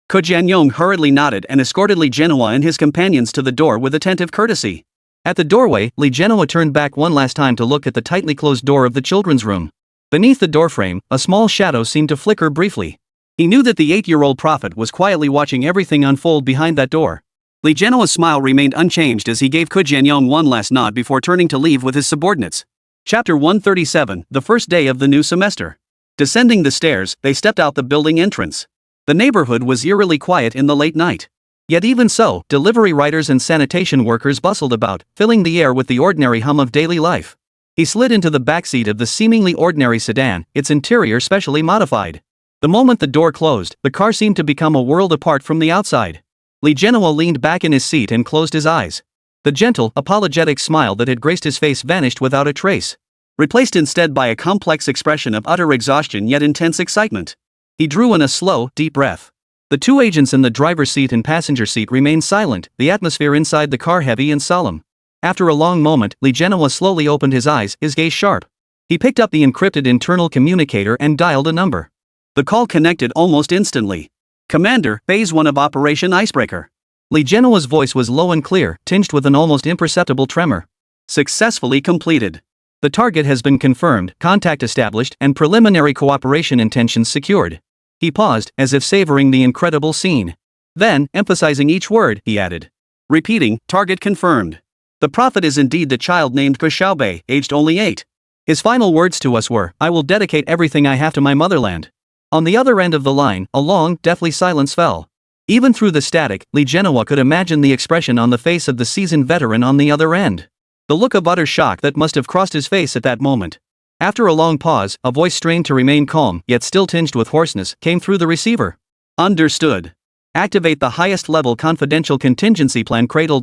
Ke Jianyong hurriedly nodded and escorted Li Jianyong and his companions to the door with attentive courtesy. At the doorway, Li Jianyong turned back one last time to look at the tightly closed door of the children's room. Beneath the doorframe, a small shadow seemed to flicker briefly. He knew that the 8-year-old prophet was quietly watching everything unfold behind that door. Li Jianyong's smile remained unchanged as he gave Ke Xiaobei one last nod before turning to leave with his subordinates. Chapter 137, the first day of the new semester. Descending the stairs, they stepped out the building entrance. The neighborhood was eerily quiet in the late night. Yet even so, delivery riders and sanitation workers bustled about, filling the air with the ordinary hum of daily life. He slid into the backseat of the seemingly ordinary sedan, its interior specially modified. The moment the door closed, the car seemed to become a world apart from the outside. Li Jianyong leaned back in his seat and closed his eyes. The gentle, apologetic smile that had graced his face vanished without a trace, replaced instead by a complex expression of utter exhaustion yet intense excitement. He drew in a slow, deep breath. The two agents in the driver's seat and passenger seat remained silent, the atmosphere inside the car heavy and solemn. After a long moment, Li Jianyong slowly opened his eyes, his gaze sharp. He picked up the encrypted internal communicator and dialed a number. The call connected almost instantly. Commander, Phase 1 of Operation Icebreaker. Li Jianyong's voice was low and clear, tinged with an almost imperceptible tremor. Successfully completed. The target has been confirmed, contact established, and preliminary cooperation intentions secured. He paused, as if savoring the incredible scene. Then, emphasizing each word, he added. Repeating, target confirmed. The prophet is indeed the child named Ke Xiaobei, aged only 8. His final words to us were, I will dedicate everything I have to my motherland. On the other end of the line, a long, deathly silence fell. Even through the static, Li Jianyong could imagine the expression on the face of the seasoned veteran on the other end. The look of utter shock that must have crossed his face at that moment. After a long pause, a voice strained to remain calm, yet still tinged with hoarseness, came through the receiver. Understood. Activate the highest level confidential contingency plan cradle.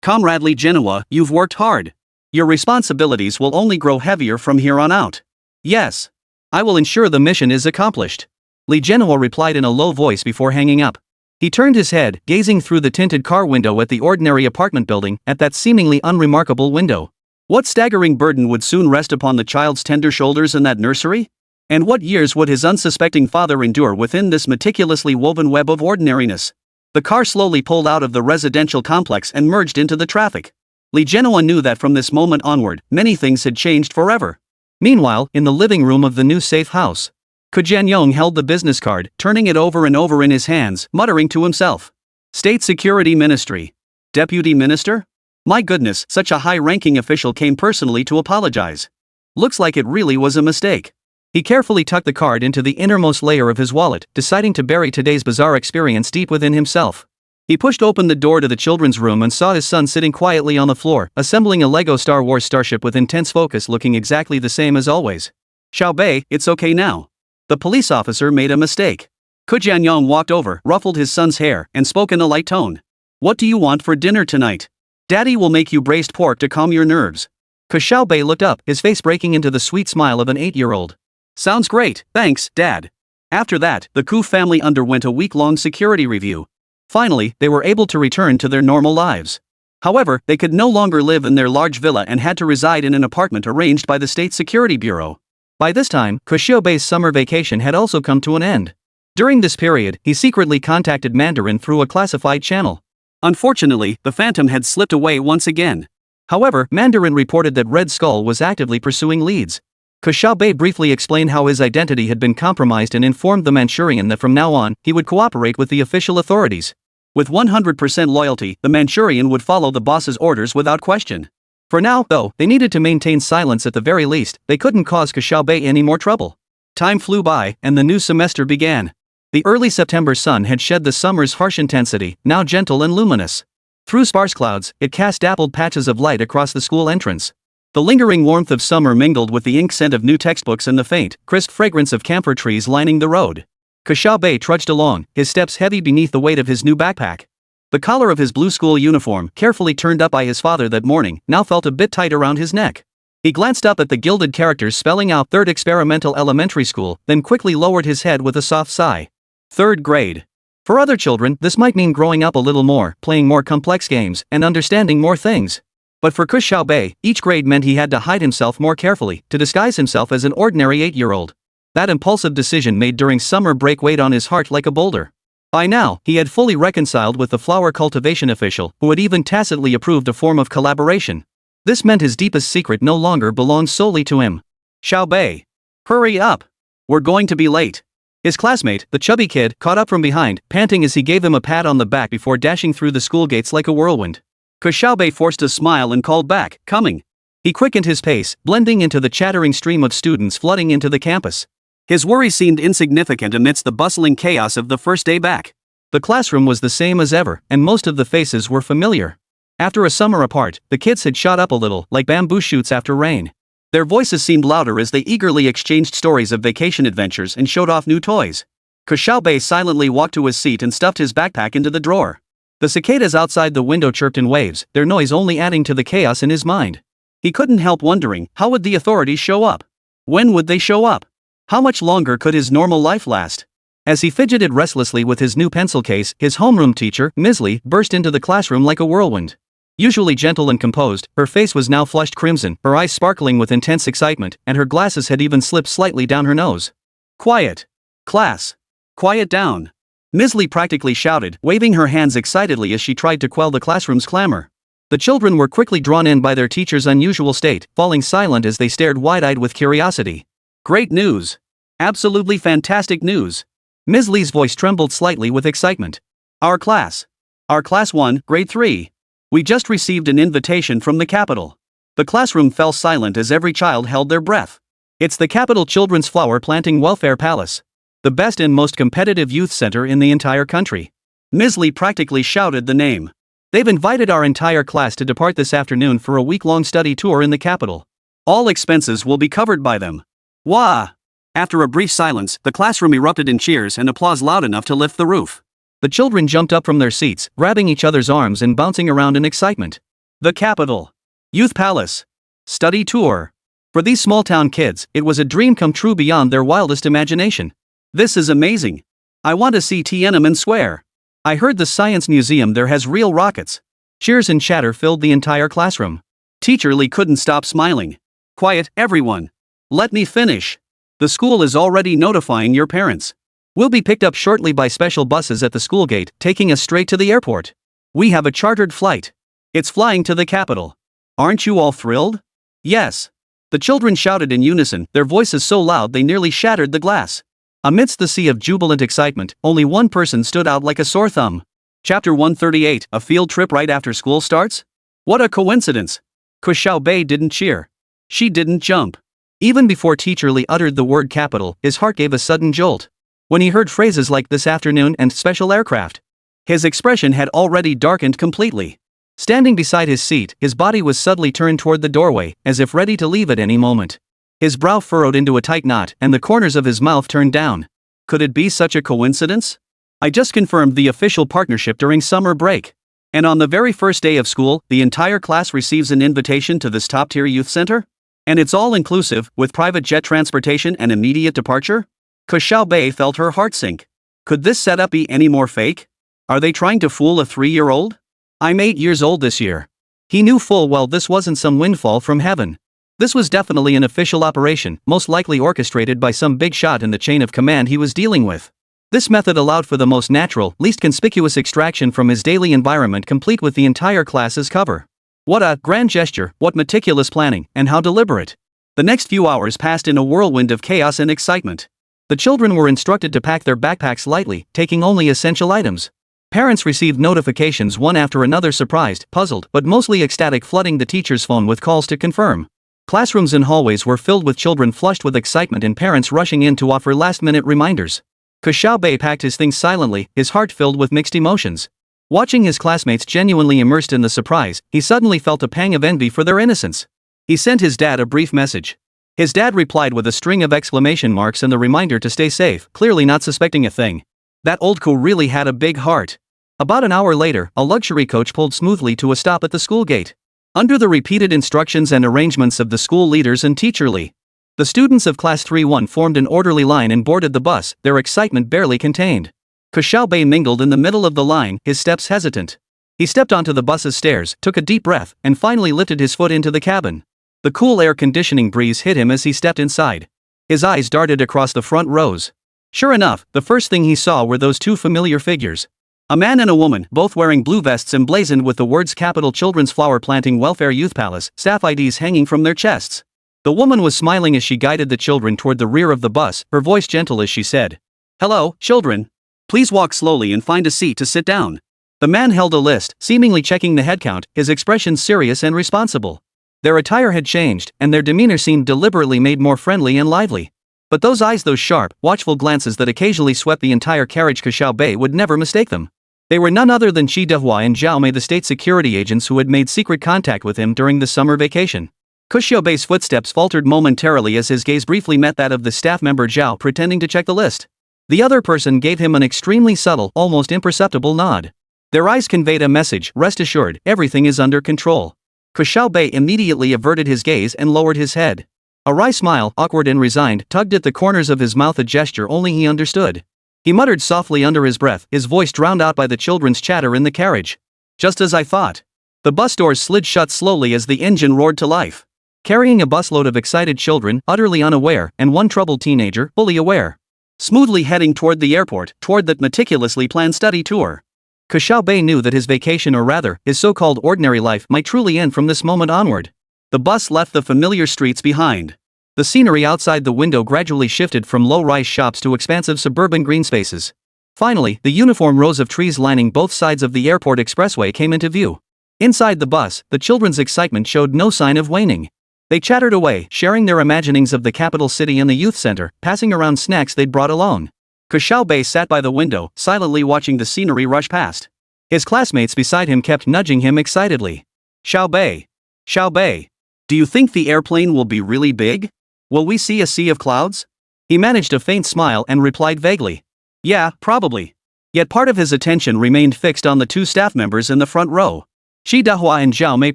Comrade Li Jianyong, you've worked hard. Your responsibilities will only grow heavier from here on out. Yes. I will ensure the mission is accomplished. Li Jianyong replied in a low voice before hanging up. He turned his head, gazing through the tinted car window at the ordinary apartment building, at that seemingly unremarkable window. What staggering burden would soon rest upon the child's tender shoulders in that nursery? And what years would his unsuspecting father endure within this meticulously woven web of ordinariness? The car slowly pulled out of the residential complex and merged into the traffic. Li Jianyong knew that from this moment onward, many things had changed forever. Meanwhile, in the living room of the new safe house, Ke Jianyong held the business card, turning it over and over in his hands, muttering to himself. State Security Ministry. Deputy Minister? My goodness, such a high-ranking official came personally to apologize. Looks like it really was a mistake. He carefully tucked the card into the innermost layer of his wallet, deciding to bury today's bizarre experience deep within himself. He pushed open the door to the children's room and saw his son sitting quietly on the floor, assembling a Lego Star Wars starship with intense focus, looking exactly the same as always. Xiaobei, it's okay now. The police officer made a mistake. Ke Jianyong walked over, ruffled his son's hair, and spoke in a light tone. What do you want for dinner tonight? Daddy will make you braised pork to calm your nerves. Ke Xiaobei looked up, his face breaking into the sweet smile of an 8-year-old. Sounds great, thanks, Dad. After that, the Ku family underwent a week-long security review. Finally, they were able to return to their normal lives. However, they could no longer live in their large villa and had to reside in an apartment arranged by the State Security Bureau. By this time, Ke Xiaobei's summer vacation had also come to an end. During this period, he secretly contacted Mandarin through a classified channel. Unfortunately, the Phantom had slipped away once again. However, Mandarin reported that Red Skull was actively pursuing leads. Ke Xiaobei briefly explained how his identity had been compromised and informed the Manchurian that from now on, he would cooperate with the official authorities. With 100% loyalty, the Manchurian would follow the boss's orders without question. For now, though, they needed to maintain silence at the very least. They couldn't cause Ke Xiaobei any more trouble. Time flew by, and the new semester began. The early September sun had shed the summer's harsh intensity, now gentle and luminous. Through sparse clouds, it cast dappled patches of light across the school entrance. The lingering warmth of summer mingled with the ink scent of new textbooks and the faint, crisp fragrance of camphor trees lining the road. Ke Xiaobei trudged along, his steps heavy beneath the weight of his new backpack. The collar of his blue school uniform, carefully turned up by his father that morning, now felt a bit tight around his neck. He glanced up at the gilded characters spelling out 3rd Experimental Elementary School, then quickly lowered his head with a soft sigh. 3rd grade. For other children, this might mean growing up a little more, playing more complex games, and understanding more things. But for Ke Xiaobei, each grade meant he had to hide himself more carefully, to disguise himself as an ordinary 8-year-old. That impulsive decision made during summer break weighed on his heart like a boulder. By now, he had fully reconciled with the flower cultivation official, who had even tacitly approved a form of collaboration. This meant his deepest secret no longer belonged solely to him. Xiaobei. Hurry up! We're going to be late. His classmate, the chubby kid, caught up from behind, panting as he gave him a pat on the back before dashing through the school gates like a whirlwind. Ke Xiaobei forced a smile and called back, "Coming." He quickened his pace, blending into the chattering stream of students flooding into the campus. His worry seemed insignificant amidst the bustling chaos of the first day back. The classroom was the same as ever, and most of the faces were familiar. After a summer apart, the kids had shot up a little, like bamboo shoots after rain. Their voices seemed louder as they eagerly exchanged stories of vacation adventures and showed off new toys. Ke Xiaobei silently walked to his seat and stuffed his backpack into the drawer. The cicadas outside the window chirped in waves, their noise only adding to the chaos in his mind. He couldn't help wondering, how would the authorities show up? When would they show up? How much longer could his normal life last? As he fidgeted restlessly with his new pencil case, his homeroom teacher, Ms. Li, burst into the classroom like a whirlwind. Usually gentle and composed, her face was now flushed crimson, her eyes sparkling with intense excitement, and her glasses had even slipped slightly down her nose. "Quiet! Class! Quiet down!" Ms. Li practically shouted, waving her hands excitedly as she tried to quell the classroom's clamor. The children were quickly drawn in by their teacher's unusual state, falling silent as they stared wide-eyed with curiosity. "Great news! Absolutely fantastic news!" Ms. Li's voice trembled slightly with excitement. Our class 1, grade 3. We just received an invitation from the capital." The classroom fell silent as every child held their breath. It's the Capital Children's Flower Planting Welfare Palace. The best and most competitive youth center in the entire country. Ms. Li practically shouted the name. They've invited our entire class to depart this afternoon for a week-long study tour in the capital. All expenses will be covered by them. Wah! After a brief silence, the classroom erupted in cheers and applause loud enough to lift the roof. The children jumped up from their seats, grabbing each other's arms and bouncing around in excitement. The capital. Youth Palace. Study tour. For these small-town kids, it was a dream come true beyond their wildest imagination. This is amazing. I want to see Tiananmen Square. I heard the Science Museum there has real rockets. Cheers and chatter filled the entire classroom. Teacher Li couldn't stop smiling. Quiet, everyone. Let me finish. The school is already notifying your parents. We'll be picked up shortly by special buses at the school gate, taking us straight to the airport. We have a chartered flight. It's flying to the capital. Aren't you all thrilled? Yes. The children shouted in unison, their voices so loud they nearly shattered the glass. Amidst the sea of jubilant excitement, only one person stood out like a sore thumb. Chapter 138, a field trip right after school starts? What a coincidence. Ke Xiaobei didn't cheer. She didn't jump. Even before Teacher Li uttered the word capital, his heart gave a sudden jolt. When he heard phrases like this afternoon and special aircraft, his expression had already darkened completely. Standing beside his seat, his body was suddenly turned toward the doorway, as if ready to leave at any moment. His brow furrowed into a tight knot, and the corners of his mouth turned down. Could it be such a coincidence? I just confirmed the official partnership during summer break. And on the very first day of school, the entire class receives an invitation to this top-tier youth center? And it's all inclusive, with private jet transportation and immediate departure? Ke Xiaobei felt her heart sink. Could this setup be any more fake? Are they trying to fool a 3-year-old? I'm 8 years old this year. He knew full well this wasn't some windfall from heaven. This was definitely an official operation, most likely orchestrated by some big shot in the chain of command he was dealing with. This method allowed for the most natural, least conspicuous extraction from his daily environment, complete with the entire class as cover. What a grand gesture, what meticulous planning, and how deliberate. The next few hours passed in a whirlwind of chaos and excitement. The children were instructed to pack their backpacks lightly, taking only essential items. Parents received notifications one after another, surprised, puzzled, but mostly ecstatic, flooding the teacher's phone with calls to confirm. Classrooms and hallways were filled with children flushed with excitement and parents rushing in to offer last-minute reminders. Ke Xiaobei packed his things silently, his heart filled with mixed emotions. Watching his classmates genuinely immersed in the surprise, he suddenly felt a pang of envy for their innocence. He sent his dad a brief message. His dad replied with a string of exclamation marks and the reminder to stay safe, clearly not suspecting a thing. That old co really had a big heart. About an hour later, a luxury coach pulled smoothly to a stop at the school gate. Under the repeated instructions and arrangements of the school leaders and Teacher Li, the students of Class 3-1 formed an orderly line and boarded the bus, their excitement barely contained. Ke Xiaobei mingled in the middle of the line, his steps hesitant. He stepped onto the bus's stairs, took a deep breath, and finally lifted his foot into the cabin. The cool air conditioning breeze hit him as he stepped inside. His eyes darted across the front rows. Sure enough, the first thing he saw were those two familiar figures. A man and a woman, both wearing blue vests emblazoned with the words Capital Children's Flower Planting Welfare Youth Palace, staff IDs hanging from their chests. The woman was smiling as she guided the children toward the rear of the bus, her voice gentle as she said, "Hello, children. Please walk slowly and find a seat to sit down." The man held a list, seemingly checking the head count, his expression serious and responsible. Their attire had changed, and their demeanor seemed deliberately made more friendly and lively. But those eyes, those sharp, watchful glances that occasionally swept the entire carriage, Ke Xiaobei would never mistake them. They were none other than Qi Dehua and Xiaomei, the state security agents who had made secret contact with him during the summer vacation. Ke Xiaobei's footsteps faltered momentarily as his gaze briefly met that of the staff member Zhao, pretending to check the list. The other person gave him an extremely subtle, almost imperceptible nod. Their eyes conveyed a message: rest assured, everything is under control. Ke Xiaobei immediately averted his gaze and lowered his head. A wry smile, awkward and resigned, tugged at the corners of his mouth, a gesture only he understood. He muttered softly under his breath, his voice drowned out by the children's chatter in the carriage. Just as I thought. The bus doors slid shut slowly as the engine roared to life, carrying a busload of excited children, utterly unaware, and one troubled teenager, fully aware. Smoothly heading toward the airport, toward that meticulously planned study tour. Ke Xiaobei knew that his vacation, or rather, his so-called ordinary life, might truly end from this moment onward. The bus left the familiar streets behind. The scenery outside the window gradually shifted from low-rise shops to expansive suburban green spaces. Finally, the uniform rows of trees lining both sides of the airport expressway came into view. Inside the bus, the children's excitement showed no sign of waning. They chattered away, sharing their imaginings of the capital city and the youth center, passing around snacks they'd brought along. Ke Xiaobei sat by the window, silently watching the scenery rush past. His classmates beside him kept nudging him excitedly. "Xiaobei! Xiaobei! Do you think the airplane will be really big? Will we see a sea of clouds?" He managed a faint smile and replied vaguely, "Yeah, probably." Yet part of his attention remained fixed on the two staff members in the front row. Qi Dehua and Xiaomei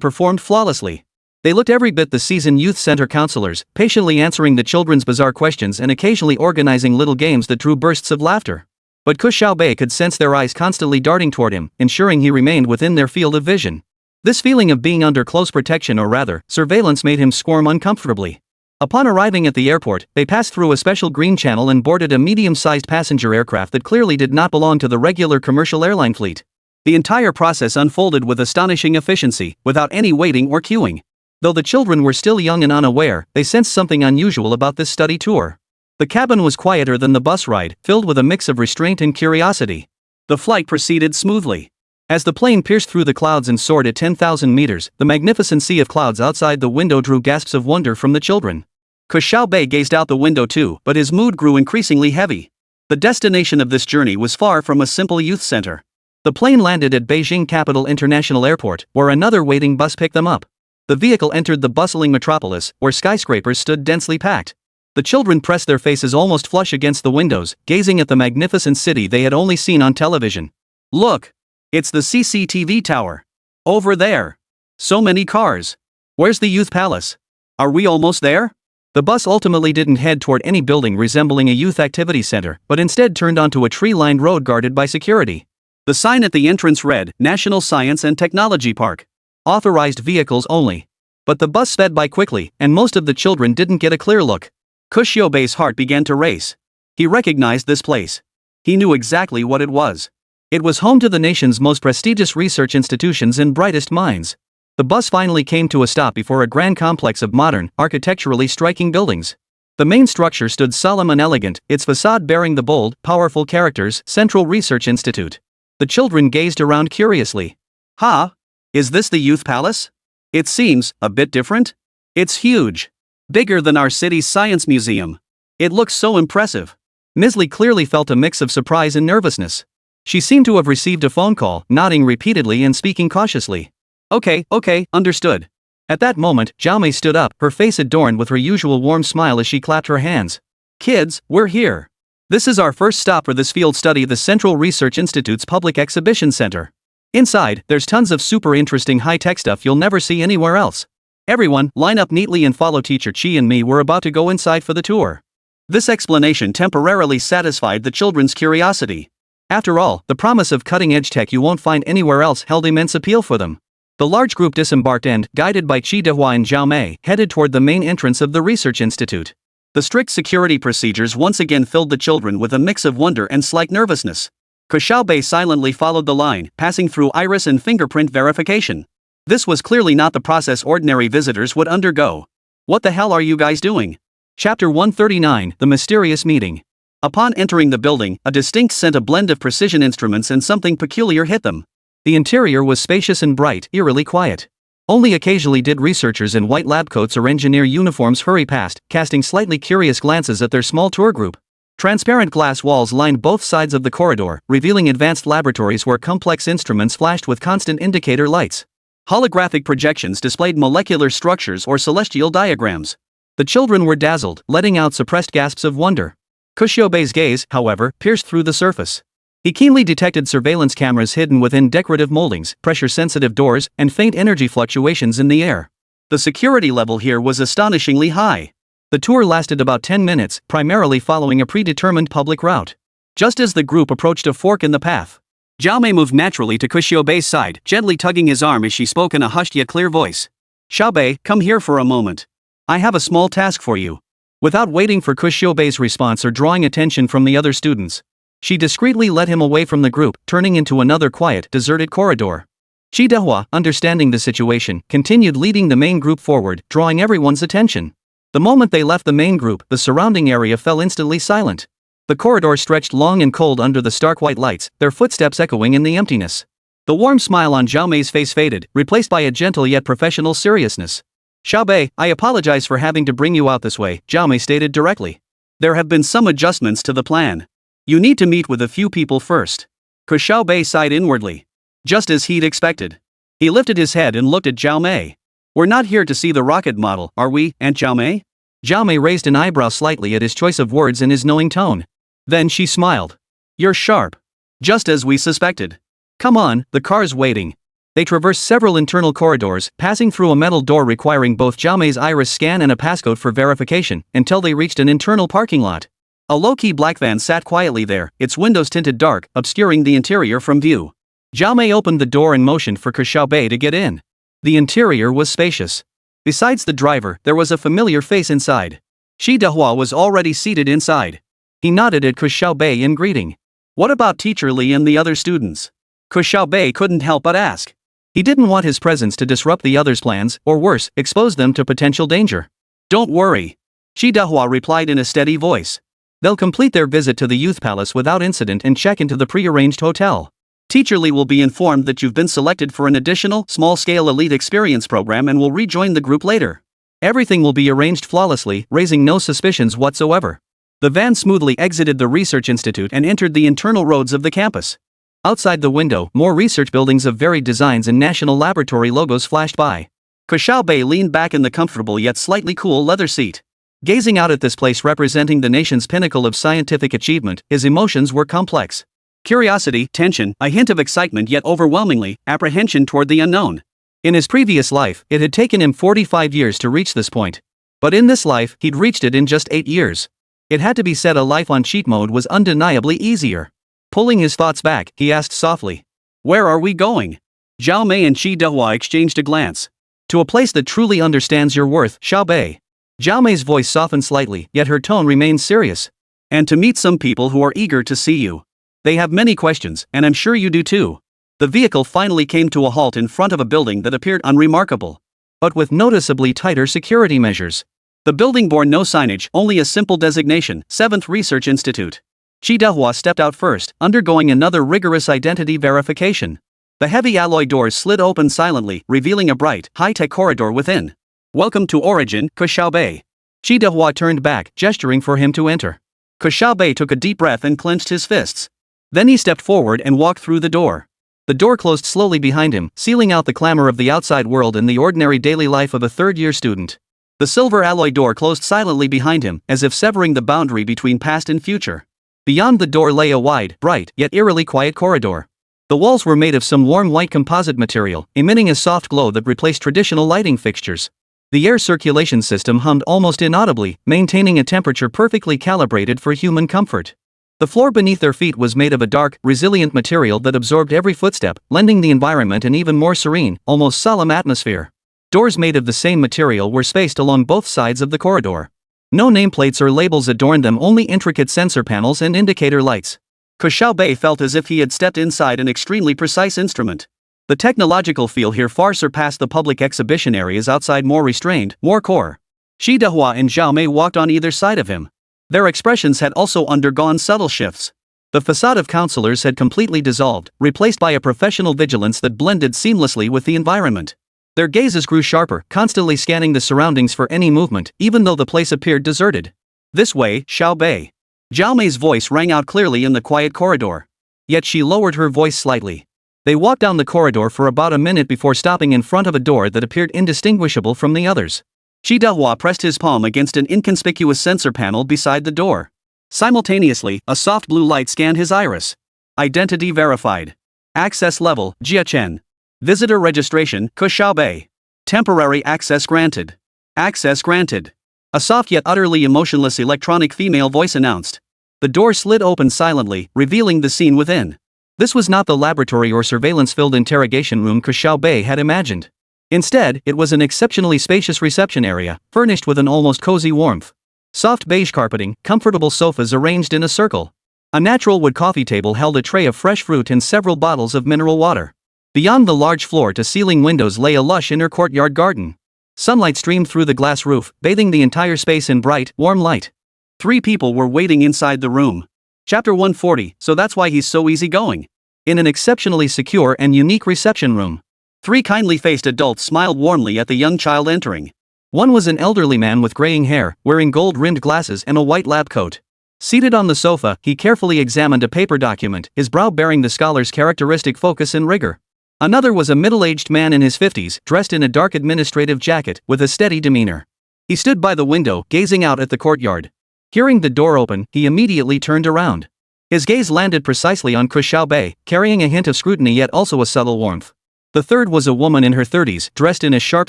performed flawlessly. They looked every bit the seasoned youth center counselors, patiently answering the children's bizarre questions and occasionally organizing little games that drew bursts of laughter. But Ke Xiaobei could sense their eyes constantly darting toward him, ensuring he remained within their field of vision. This feeling of being under close protection, or rather, surveillance, made him squirm uncomfortably. Upon arriving at the airport, they passed through a special green channel and boarded a medium-sized passenger aircraft that clearly did not belong to the regular commercial airline fleet. The entire process unfolded with astonishing efficiency, without any waiting or queuing. Though the children were still young and unaware, they sensed something unusual about this study tour. The cabin was quieter than the bus ride, filled with a mix of restraint and curiosity. The flight proceeded smoothly. As the plane pierced through the clouds and soared at 10,000 meters, the magnificent sea of clouds outside the window drew gasps of wonder from the children. Ke Xiaobei gazed out the window too, but his mood grew increasingly heavy. The destination of this journey was far from a simple youth center. The plane landed at Beijing Capital International Airport, where another waiting bus picked them up. The vehicle entered the bustling metropolis, where skyscrapers stood densely packed. The children pressed their faces almost flush against the windows, gazing at the magnificent city they had only seen on television. "Look! It's the CCTV tower. Over there. So many cars. Where's the youth palace? Are we almost there?" The bus ultimately didn't head toward any building resembling a youth activity center, but instead turned onto a tree-lined road guarded by security. The sign at the entrance read, "National Science and Technology Park. Authorized vehicles only." But the bus sped by quickly, and most of the children didn't get a clear look. Ke Xiaobei's heart began to race. He recognized this place. He knew exactly what it was. It was home to the nation's most prestigious research institutions and brightest minds. The bus finally came to a stop before a grand complex of modern, architecturally striking buildings. The main structure stood solemn and elegant, its facade bearing the bold, powerful characters, Central Research Institute. The children gazed around curiously. "Huh? Is this the youth palace? It seems a bit different. It's huge. Bigger than our city's science museum. It looks so impressive." Ms. Li clearly felt a mix of surprise and nervousness. She seemed to have received a phone call, nodding repeatedly and speaking cautiously. Okay, understood." At that moment, Xiaomei stood up, her face adorned with her usual warm smile as she clapped her hands. "Kids, we're here. This is our first stop for this field study, the Central Research Institute's public exhibition center. Inside, there's tons of super interesting high-tech stuff you'll never see anywhere else. Everyone, line up neatly and follow Teacher Qi and me. We're about to go inside for the tour." This explanation temporarily satisfied the children's curiosity. After all, the promise of cutting-edge tech you won't find anywhere else held immense appeal for them. The large group disembarked and, guided by Qi Dehua and Xiaomei, headed toward the main entrance of the Research Institute. The strict security procedures once again filled the children with a mix of wonder and slight nervousness. Ke Xiaobei silently followed the line, passing through iris and fingerprint verification. This was clearly not the process ordinary visitors would undergo. What the hell are you guys doing? Chapter 139, The Mysterious Meeting. Upon entering the building, a distinct scent, a blend of precision instruments and something peculiar hit them. The interior was spacious and bright, eerily quiet. Only occasionally did researchers in white lab coats or engineer uniforms hurry past, casting slightly curious glances at their small tour group. Transparent glass walls lined both sides of the corridor, revealing advanced laboratories where complex instruments flashed with constant indicator lights. Holographic projections displayed molecular structures or celestial diagrams. The children were dazzled, letting out suppressed gasps of wonder. Ke Xiaobei's gaze, however, pierced through the surface. He keenly detected surveillance cameras hidden within decorative moldings, pressure-sensitive doors, and faint energy fluctuations in the air. The security level here was astonishingly high. The tour lasted about 10 minutes, primarily following a predetermined public route. Just as the group approached a fork in the path, Xiaomei moved naturally to Ke Xiaobei's side, gently tugging his arm as she spoke in a hushed yet clear voice. "Xiaobei, come here for a moment. I have a small task for you." Without waiting for Ke Xiaobei's response or drawing attention from the other students, she discreetly led him away from the group, turning into another quiet, deserted corridor. Dehua, understanding the situation, continued leading the main group forward, drawing everyone's attention. The moment they left the main group, the surrounding area fell instantly silent. The corridor stretched long and cold under the stark white lights, their footsteps echoing in the emptiness. The warm smile on Xiaomei's face faded, replaced by a gentle yet professional seriousness. "Xiaobei, I apologize for having to bring you out this way," Xiaomei stated directly. "There have been some adjustments to the plan. You need to meet with a few people first." Ke Xiaobei sighed inwardly. Just as he'd expected. He lifted his head and looked at Xiaomei. "We're not here to see the rocket model, are we, Aunt Xiaomei?" Xiaomei raised an eyebrow slightly at his choice of words and his knowing tone. Then she smiled. "You're sharp. Just as we suspected. Come on, the car's waiting." They traversed several internal corridors, passing through a metal door requiring both Xiaomei's iris scan and a passcode for verification, until they reached an internal parking lot. A low-key black van sat quietly there, its windows tinted dark, obscuring the interior from view. Xiaomei opened the door and motioned for Ke Xiaobei to get in. The interior was spacious. Besides the driver, there was a familiar face inside. Dehua was already seated inside. He nodded at Ke Xiaobei in greeting. "What about Teacher Li and the other students?" Ke Xiaobei couldn't help but ask. He didn't want his presence to disrupt the others' plans, or worse, expose them to potential danger. "Don't worry," Dehua replied in a steady voice. "They'll complete their visit to the youth palace without incident and check into the pre-arranged hotel. Teacher Li will be informed that you've been selected for an additional, small-scale elite experience program and will rejoin the group later. Everything will be arranged flawlessly, raising no suspicions whatsoever." The van smoothly exited the research institute and entered the internal roads of the campus. Outside the window, more research buildings of varied designs and national laboratory logos flashed by. Ke Xiaobei leaned back in the comfortable yet slightly cool leather seat. Gazing out at this place representing the nation's pinnacle of scientific achievement, his emotions were complex. Curiosity, tension, a hint of excitement yet overwhelmingly, apprehension toward the unknown. In his previous life, it had taken him 45 years to reach this point. But in this life, he'd reached it in just 8 years. It had to be said, a life on cheat mode was undeniably easier. Pulling his thoughts back, he asked softly, "Where are we going?" Xiaomei and Dehua exchanged a glance. "To a place that truly understands your worth, Xiaobei." Xiaomei's voice softened slightly, yet her tone remained serious. "And to meet some people who are eager to see you. They have many questions, and I'm sure you do too." The vehicle finally came to a halt in front of a building that appeared unremarkable, but with noticeably tighter security measures. The building bore no signage, only a simple designation, 7th Research Institute. Dehua stepped out first, undergoing another rigorous identity verification. The heavy alloy doors slid open silently, revealing a bright, high-tech corridor within. "Welcome to Origin, Ke Xiaobei." Dehua turned back, gesturing for him to enter. Ke Xiaobei took a deep breath and clenched his fists. Then he stepped forward and walked through the door. The door closed slowly behind him, sealing out the clamor of the outside world and the ordinary daily life of a third-year student. The silver alloy door closed silently behind him, as if severing the boundary between past and future. Beyond the door lay a wide, bright, yet eerily quiet corridor. The walls were made of some warm white composite material, emitting a soft glow that replaced traditional lighting fixtures. The air circulation system hummed almost inaudibly, maintaining a temperature perfectly calibrated for human comfort. The floor beneath their feet was made of a dark, resilient material that absorbed every footstep, lending the environment an even more serene, almost solemn atmosphere. Doors made of the same material were spaced along both sides of the corridor. No nameplates or labels adorned them, only intricate sensor panels and indicator lights. Ke Xiaobei felt as if he had stepped inside an extremely precise instrument. The technological feel here far surpassed the public exhibition areas outside, more restrained, more core. Shi Dehua and Zhao Mei walked on either side of him. Their expressions had also undergone subtle shifts. The facade of counselors had completely dissolved, replaced by a professional vigilance that blended seamlessly with the environment. Their gazes grew sharper, constantly scanning the surroundings for any movement, even though the place appeared deserted. This way, Xiaobei. Zhao Mei's voice rang out clearly in the quiet corridor. Yet she lowered her voice slightly. They walked down the corridor for about a minute before stopping in front of a door that appeared indistinguishable from the others. Shi Dehua pressed his palm against an inconspicuous sensor panel beside the door. Simultaneously, a soft blue light scanned his iris. Identity verified. Access level, Jianyong. Visitor registration, Ke Xiaobei. Temporary access granted. Access granted. A soft yet utterly emotionless electronic female voice announced. The door slid open silently, revealing the scene within. This was not the laboratory or surveillance-filled interrogation room Ke Xiaobei had imagined. Instead, it was an exceptionally spacious reception area, furnished with an almost cozy warmth. Soft beige carpeting, comfortable sofas arranged in a circle. A natural wood coffee table held a tray of fresh fruit and several bottles of mineral water. Beyond the large floor-to-ceiling windows lay a lush inner courtyard garden. Sunlight streamed through the glass roof, bathing the entire space in bright, warm light. 3 people were waiting inside the room. Chapter 140, so that's why he's so easygoing. In an exceptionally secure and unique reception room. 3 kindly-faced adults smiled warmly at the young child entering. One was an elderly man with graying hair, wearing gold-rimmed glasses and a white lab coat. Seated on the sofa, he carefully examined a paper document, his brow bearing the scholar's characteristic focus and rigor. Another was a middle-aged man in his 50s, dressed in a dark administrative jacket, with a steady demeanor. He stood by the window, gazing out at the courtyard. Hearing the door open, he immediately turned around. His gaze landed precisely on Ke Xiaobei, carrying a hint of scrutiny yet also a subtle warmth. The third was a woman in her 30s, dressed in a sharp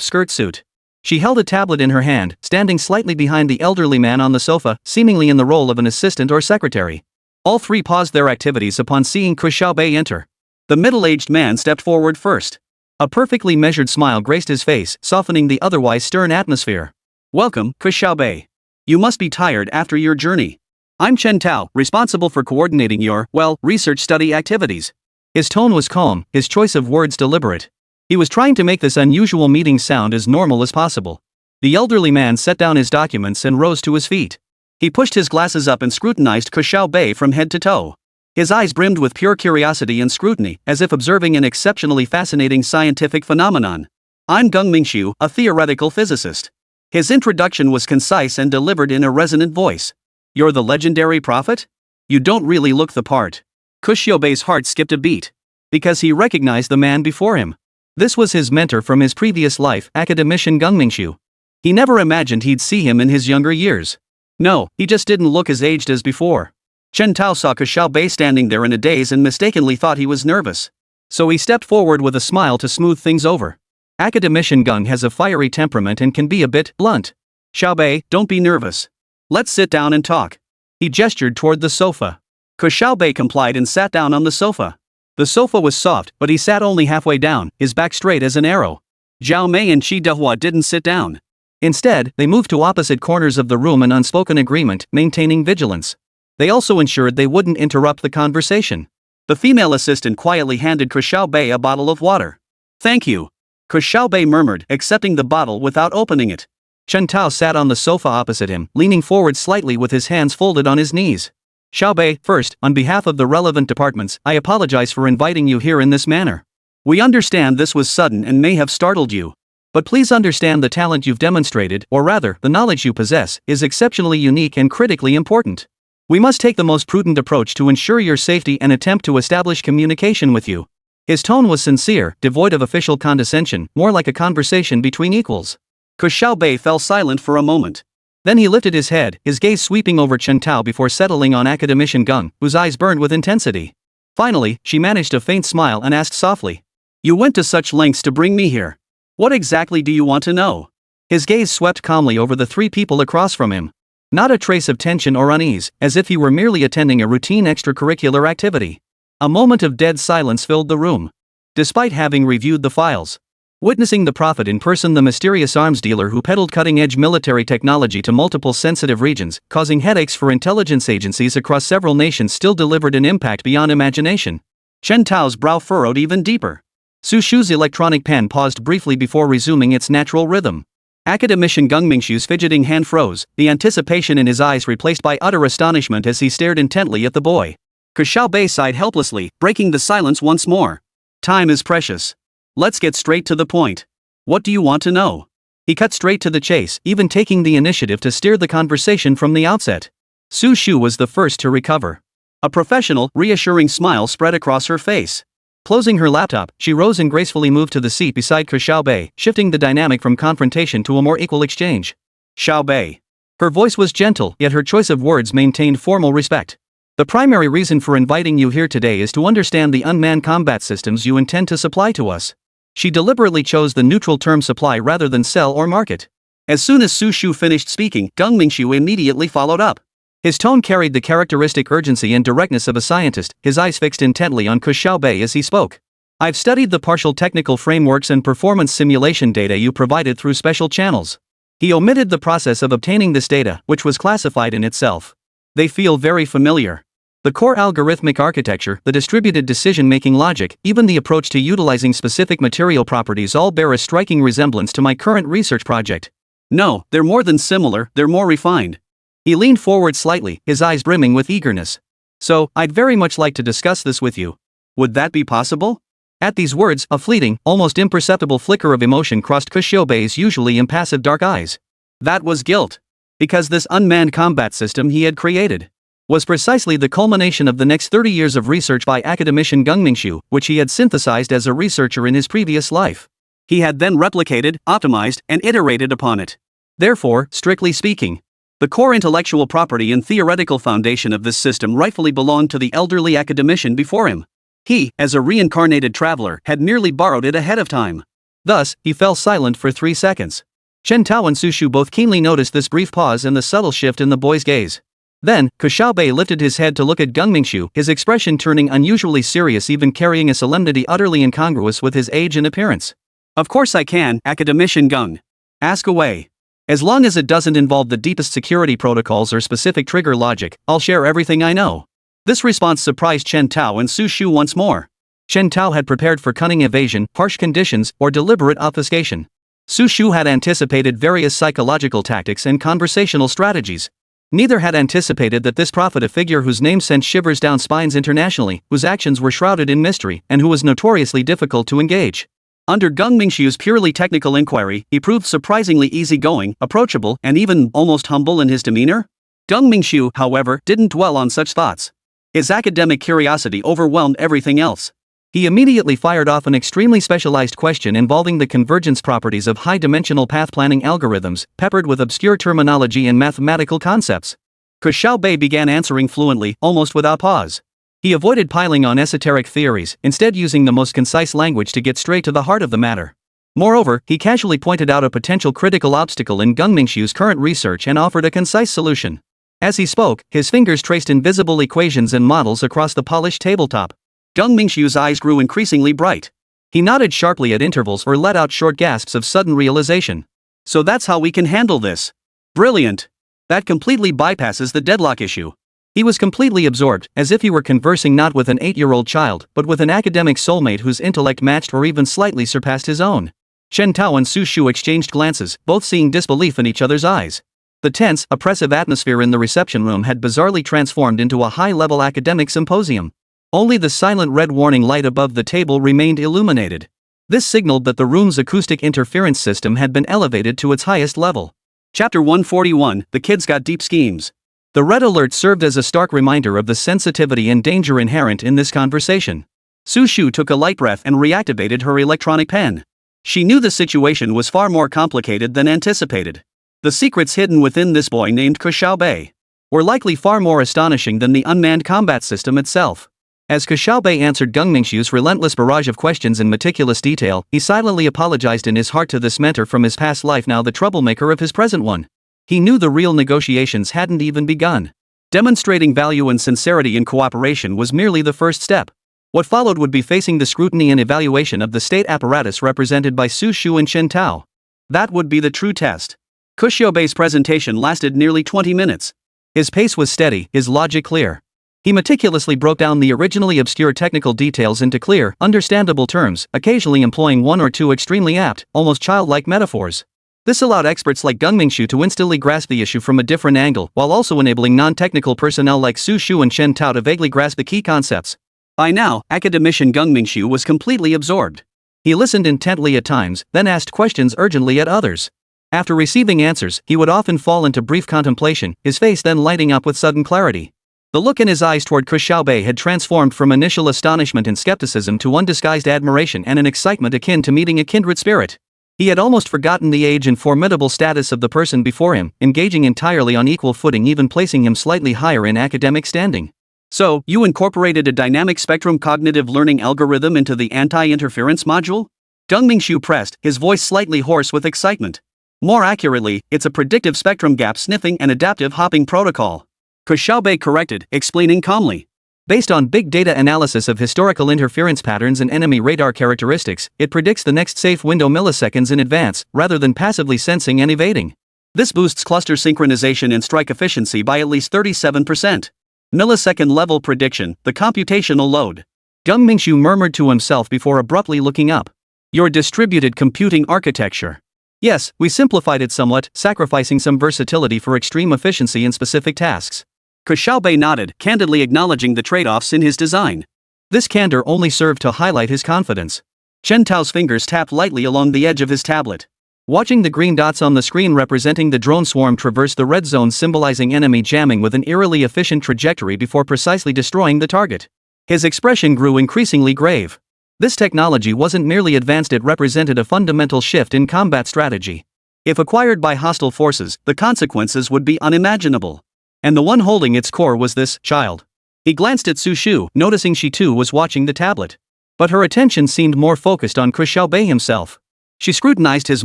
skirt suit. She held a tablet in her hand, standing slightly behind the elderly man on the sofa, seemingly in the role of an assistant or secretary. All 3 paused their activities upon seeing Ke Xiaobei enter. The middle-aged man stepped forward first. A perfectly measured smile graced his face, softening the otherwise stern atmosphere. Welcome, Ke Xiaobei. You must be tired after your journey. I'm Chen Tao, responsible for coordinating your, research study activities. His tone was calm, his choice of words deliberate. He was trying to make this unusual meeting sound as normal as possible. The elderly man set down his documents and rose to his feet. He pushed his glasses up and scrutinized Ke Xiaobei from head to toe. His eyes brimmed with pure curiosity and scrutiny, as if observing an exceptionally fascinating scientific phenomenon. I'm Geng Mingxiu, a theoretical physicist. His introduction was concise and delivered in a resonant voice. You're the legendary prophet? You don't really look the part. Ke Xiaobei's heart skipped a beat. Because he recognized the man before him. This was his mentor from his previous life, academician Geng Mingxiu. He never imagined he'd see him in his younger years. No, he just didn't look as aged as before. Chen Tao saw Ke Xiaobei standing there in a daze and mistakenly thought he was nervous. So he stepped forward with a smile to smooth things over. Academician Geng has a fiery temperament and can be a bit blunt. Xiaobei, don't be nervous. Let's sit down and talk. He gestured toward the sofa. Ke Xiaobei complied and sat down on the sofa. The sofa was soft, but he sat only halfway down, his back straight as an arrow. Zhao Mei and Shi Dehua didn't sit down. Instead, they moved to opposite corners of the room in unspoken agreement, maintaining vigilance. They also ensured they wouldn't interrupt the conversation. The female assistant quietly handed Ke Xiaobei a bottle of water. Thank you. Ke Xiaobei murmured, accepting the bottle without opening it. Chen Tao sat on the sofa opposite him, leaning forward slightly with his hands folded on his knees. Xiaobei, first, on behalf of the relevant departments, I apologize for inviting you here in this manner. We understand this was sudden and may have startled you. But please understand the talent you've demonstrated, or rather, the knowledge you possess, is exceptionally unique and critically important. We must take the most prudent approach to ensure your safety and attempt to establish communication with you. His tone was sincere, devoid of official condescension, more like a conversation between equals. Ke Xiaobei fell silent for a moment. Then he lifted his head, his gaze sweeping over Chen Tao before settling on academician Geng, whose eyes burned with intensity. Finally, she managed a faint smile and asked softly. You went to such lengths to bring me here. What exactly do you want to know? His gaze swept calmly over the 3 people across from him. Not a trace of tension or unease, as if he were merely attending a routine extracurricular activity. A moment of dead silence filled the room. Despite having reviewed the files, Witnessing the prophet in person, the mysterious arms dealer who peddled cutting-edge military technology to multiple sensitive regions, causing headaches for intelligence agencies across several nations, still delivered an impact beyond imagination. Chen Tao's brow furrowed even deeper. Su Shu's electronic pen paused briefly before resuming its natural rhythm. Academician Geng Mingshu's fidgeting hand froze, the anticipation in his eyes replaced by utter astonishment as he stared intently at the boy. Ke Xiaobei sighed helplessly, breaking the silence once more. Time is precious. Let's get straight to the point. What do you want to know? He cut straight to the chase, even taking the initiative to steer the conversation from the outset. Su Shu was the first to recover. A professional, reassuring smile spread across her face. Closing her laptop, she rose and gracefully moved to the seat beside Ke Xiaobei, shifting the dynamic from confrontation to a more equal exchange. Xiaobei. Her voice was gentle, yet her choice of words maintained formal respect. The primary reason for inviting you here today is to understand the unmanned combat systems you intend to supply to us. She deliberately chose the neutral term supply rather than sell or market. As soon as Su Shu finished speaking, Geng Mingshu immediately followed up. His tone carried the characteristic urgency and directness of a scientist, his eyes fixed intently on Ke Xiaobei as he spoke. I've studied the partial technical frameworks and performance simulation data you provided through special channels. He omitted the process of obtaining this data, which was classified in itself. They feel very familiar. The core algorithmic architecture, the distributed decision-making logic, even the approach to utilizing specific material properties all bear a striking resemblance to my current research project. No, they're more than similar, they're more refined. He leaned forward slightly, his eyes brimming with eagerness. So, I'd very much like to discuss this with you. Would that be possible? At these words, a fleeting, almost imperceptible flicker of emotion crossed Ke Xiaobei's usually impassive dark eyes. That was guilt. Because this unmanned combat system he had created was precisely the culmination of the next 30 years of research by academician Geng Mingshu, which he had synthesized as a researcher in his previous life. He had then replicated, optimized, and iterated upon it. Therefore, strictly speaking, the core intellectual property and theoretical foundation of this system rightfully belonged to the elderly academician before him. He, as a reincarnated traveler, had merely borrowed it ahead of time. Thus, he fell silent for 3 seconds. Chen Tao and Su Shu both keenly noticed this brief pause and the subtle shift in the boy's gaze. Then, Ke Xiaobei lifted his head to look at Geng Mingshu, his expression turning unusually serious, even carrying a solemnity utterly incongruous with his age and appearance. Of course I can, academician Geng. Ask away. As long as it doesn't involve the deepest security protocols or specific trigger logic, I'll share everything I know. This response surprised Chen Tao and Su Shu once more. Chen Tao had prepared for cunning evasion, harsh conditions, or deliberate obfuscation. Su Shu had anticipated various psychological tactics and conversational strategies. Neither had anticipated that this prophet, a figure whose name sent shivers down spines internationally, whose actions were shrouded in mystery, and who was notoriously difficult to engage. Under Geng Mingshu's purely technical inquiry, he proved surprisingly easygoing, approachable, and even almost humble in his demeanor. Geng Mingshu, however, didn't dwell on such thoughts. His academic curiosity overwhelmed everything else. He immediately fired off an extremely specialized question involving the convergence properties of high-dimensional path planning algorithms, peppered with obscure terminology and mathematical concepts. Ke Xiaobei began answering fluently, almost without pause. He avoided piling on esoteric theories, instead using the most concise language to get straight to the heart of the matter. Moreover, he casually pointed out a potential critical obstacle in Geng Mingshu's current research and offered a concise solution. As he spoke, his fingers traced invisible equations and models across the polished tabletop. Geng Mingshu's eyes grew increasingly bright. He nodded sharply at intervals or let out short gasps of sudden realization. So that's how we can handle this. Brilliant. That completely bypasses the deadlock issue. He was completely absorbed, as if he were conversing not with an 8-year-old child, but with an academic soulmate whose intellect matched or even slightly surpassed his own. Chen Tao and Su Shu exchanged glances, both seeing disbelief in each other's eyes. The tense, oppressive atmosphere in the reception room had bizarrely transformed into a high-level academic symposium. Only the silent red warning light above the table remained illuminated. This signaled that the room's acoustic interference system had been elevated to its highest level. Chapter 141, The Kid's Got Deep Schemes. The red alert served as a stark reminder of the sensitivity and danger inherent in this conversation. Su Shu took a light breath and reactivated her electronic pen. She knew the situation was far more complicated than anticipated. The secrets hidden within this boy named Ke Xiaobei were likely far more astonishing than the unmanned combat system itself. As Ke Xiaobei answered Geng Mingshu's relentless barrage of questions in meticulous detail, he silently apologized in his heart to this mentor from his past life, now the troublemaker of his present one. He knew the real negotiations hadn't even begun. Demonstrating value and sincerity in cooperation was merely the first step. What followed would be facing the scrutiny and evaluation of the state apparatus represented by Su Shu and Chen Tao. That would be the true test. Ke Xiaobei's presentation lasted nearly 20 minutes. His pace was steady, his logic clear. He meticulously broke down the originally obscure technical details into clear, understandable terms, occasionally employing one or two extremely apt, almost childlike metaphors. This allowed experts like Gung Mingxiu to instantly grasp the issue from a different angle, while also enabling non-technical personnel like Su Shu and Chen Tao to vaguely grasp the key concepts. By now, academician Gung Mingxiu was completely absorbed. He listened intently at times, then asked questions urgently at others. After receiving answers, he would often fall into brief contemplation, his face then lighting up with sudden clarity. The look in his eyes toward Ke Xiaobei had transformed from initial astonishment and skepticism to undisguised admiration and an excitement akin to meeting a kindred spirit. He had almost forgotten the age and formidable status of the person before him, engaging entirely on equal footing, even placing him slightly higher in academic standing. So, you incorporated a dynamic spectrum cognitive learning algorithm into the anti-interference module? Gung Mingxiu pressed, his voice slightly hoarse with excitement. More accurately, it's a predictive spectrum gap sniffing and adaptive hopping protocol. Ke Xiaobei corrected, explaining calmly. Based on big data analysis of historical interference patterns and enemy radar characteristics, it predicts the next safe window milliseconds in advance, rather than passively sensing and evading. This boosts cluster synchronization and strike efficiency by at least 37%. Millisecond level prediction, the computational load. Gung Mingxiu murmured to himself before abruptly looking up. Your distributed computing architecture. Yes, we simplified it somewhat, sacrificing some versatility for extreme efficiency in specific tasks. Ke Xiaobei nodded, candidly acknowledging the trade-offs in his design. This candor only served to highlight his confidence. Chen Tao's fingers tapped lightly along the edge of his tablet. Watching the green dots on the screen representing the drone swarm traverse the red zone symbolizing enemy jamming with an eerily efficient trajectory before precisely destroying the target. His expression grew increasingly grave. This technology wasn't merely advanced, it represented a fundamental shift in combat strategy. If acquired by hostile forces, the consequences would be unimaginable. And the one holding its core was this child. He glanced at Su Shu, noticing she too was watching the tablet. But her attention seemed more focused on Ke Xiaobei himself. She scrutinized his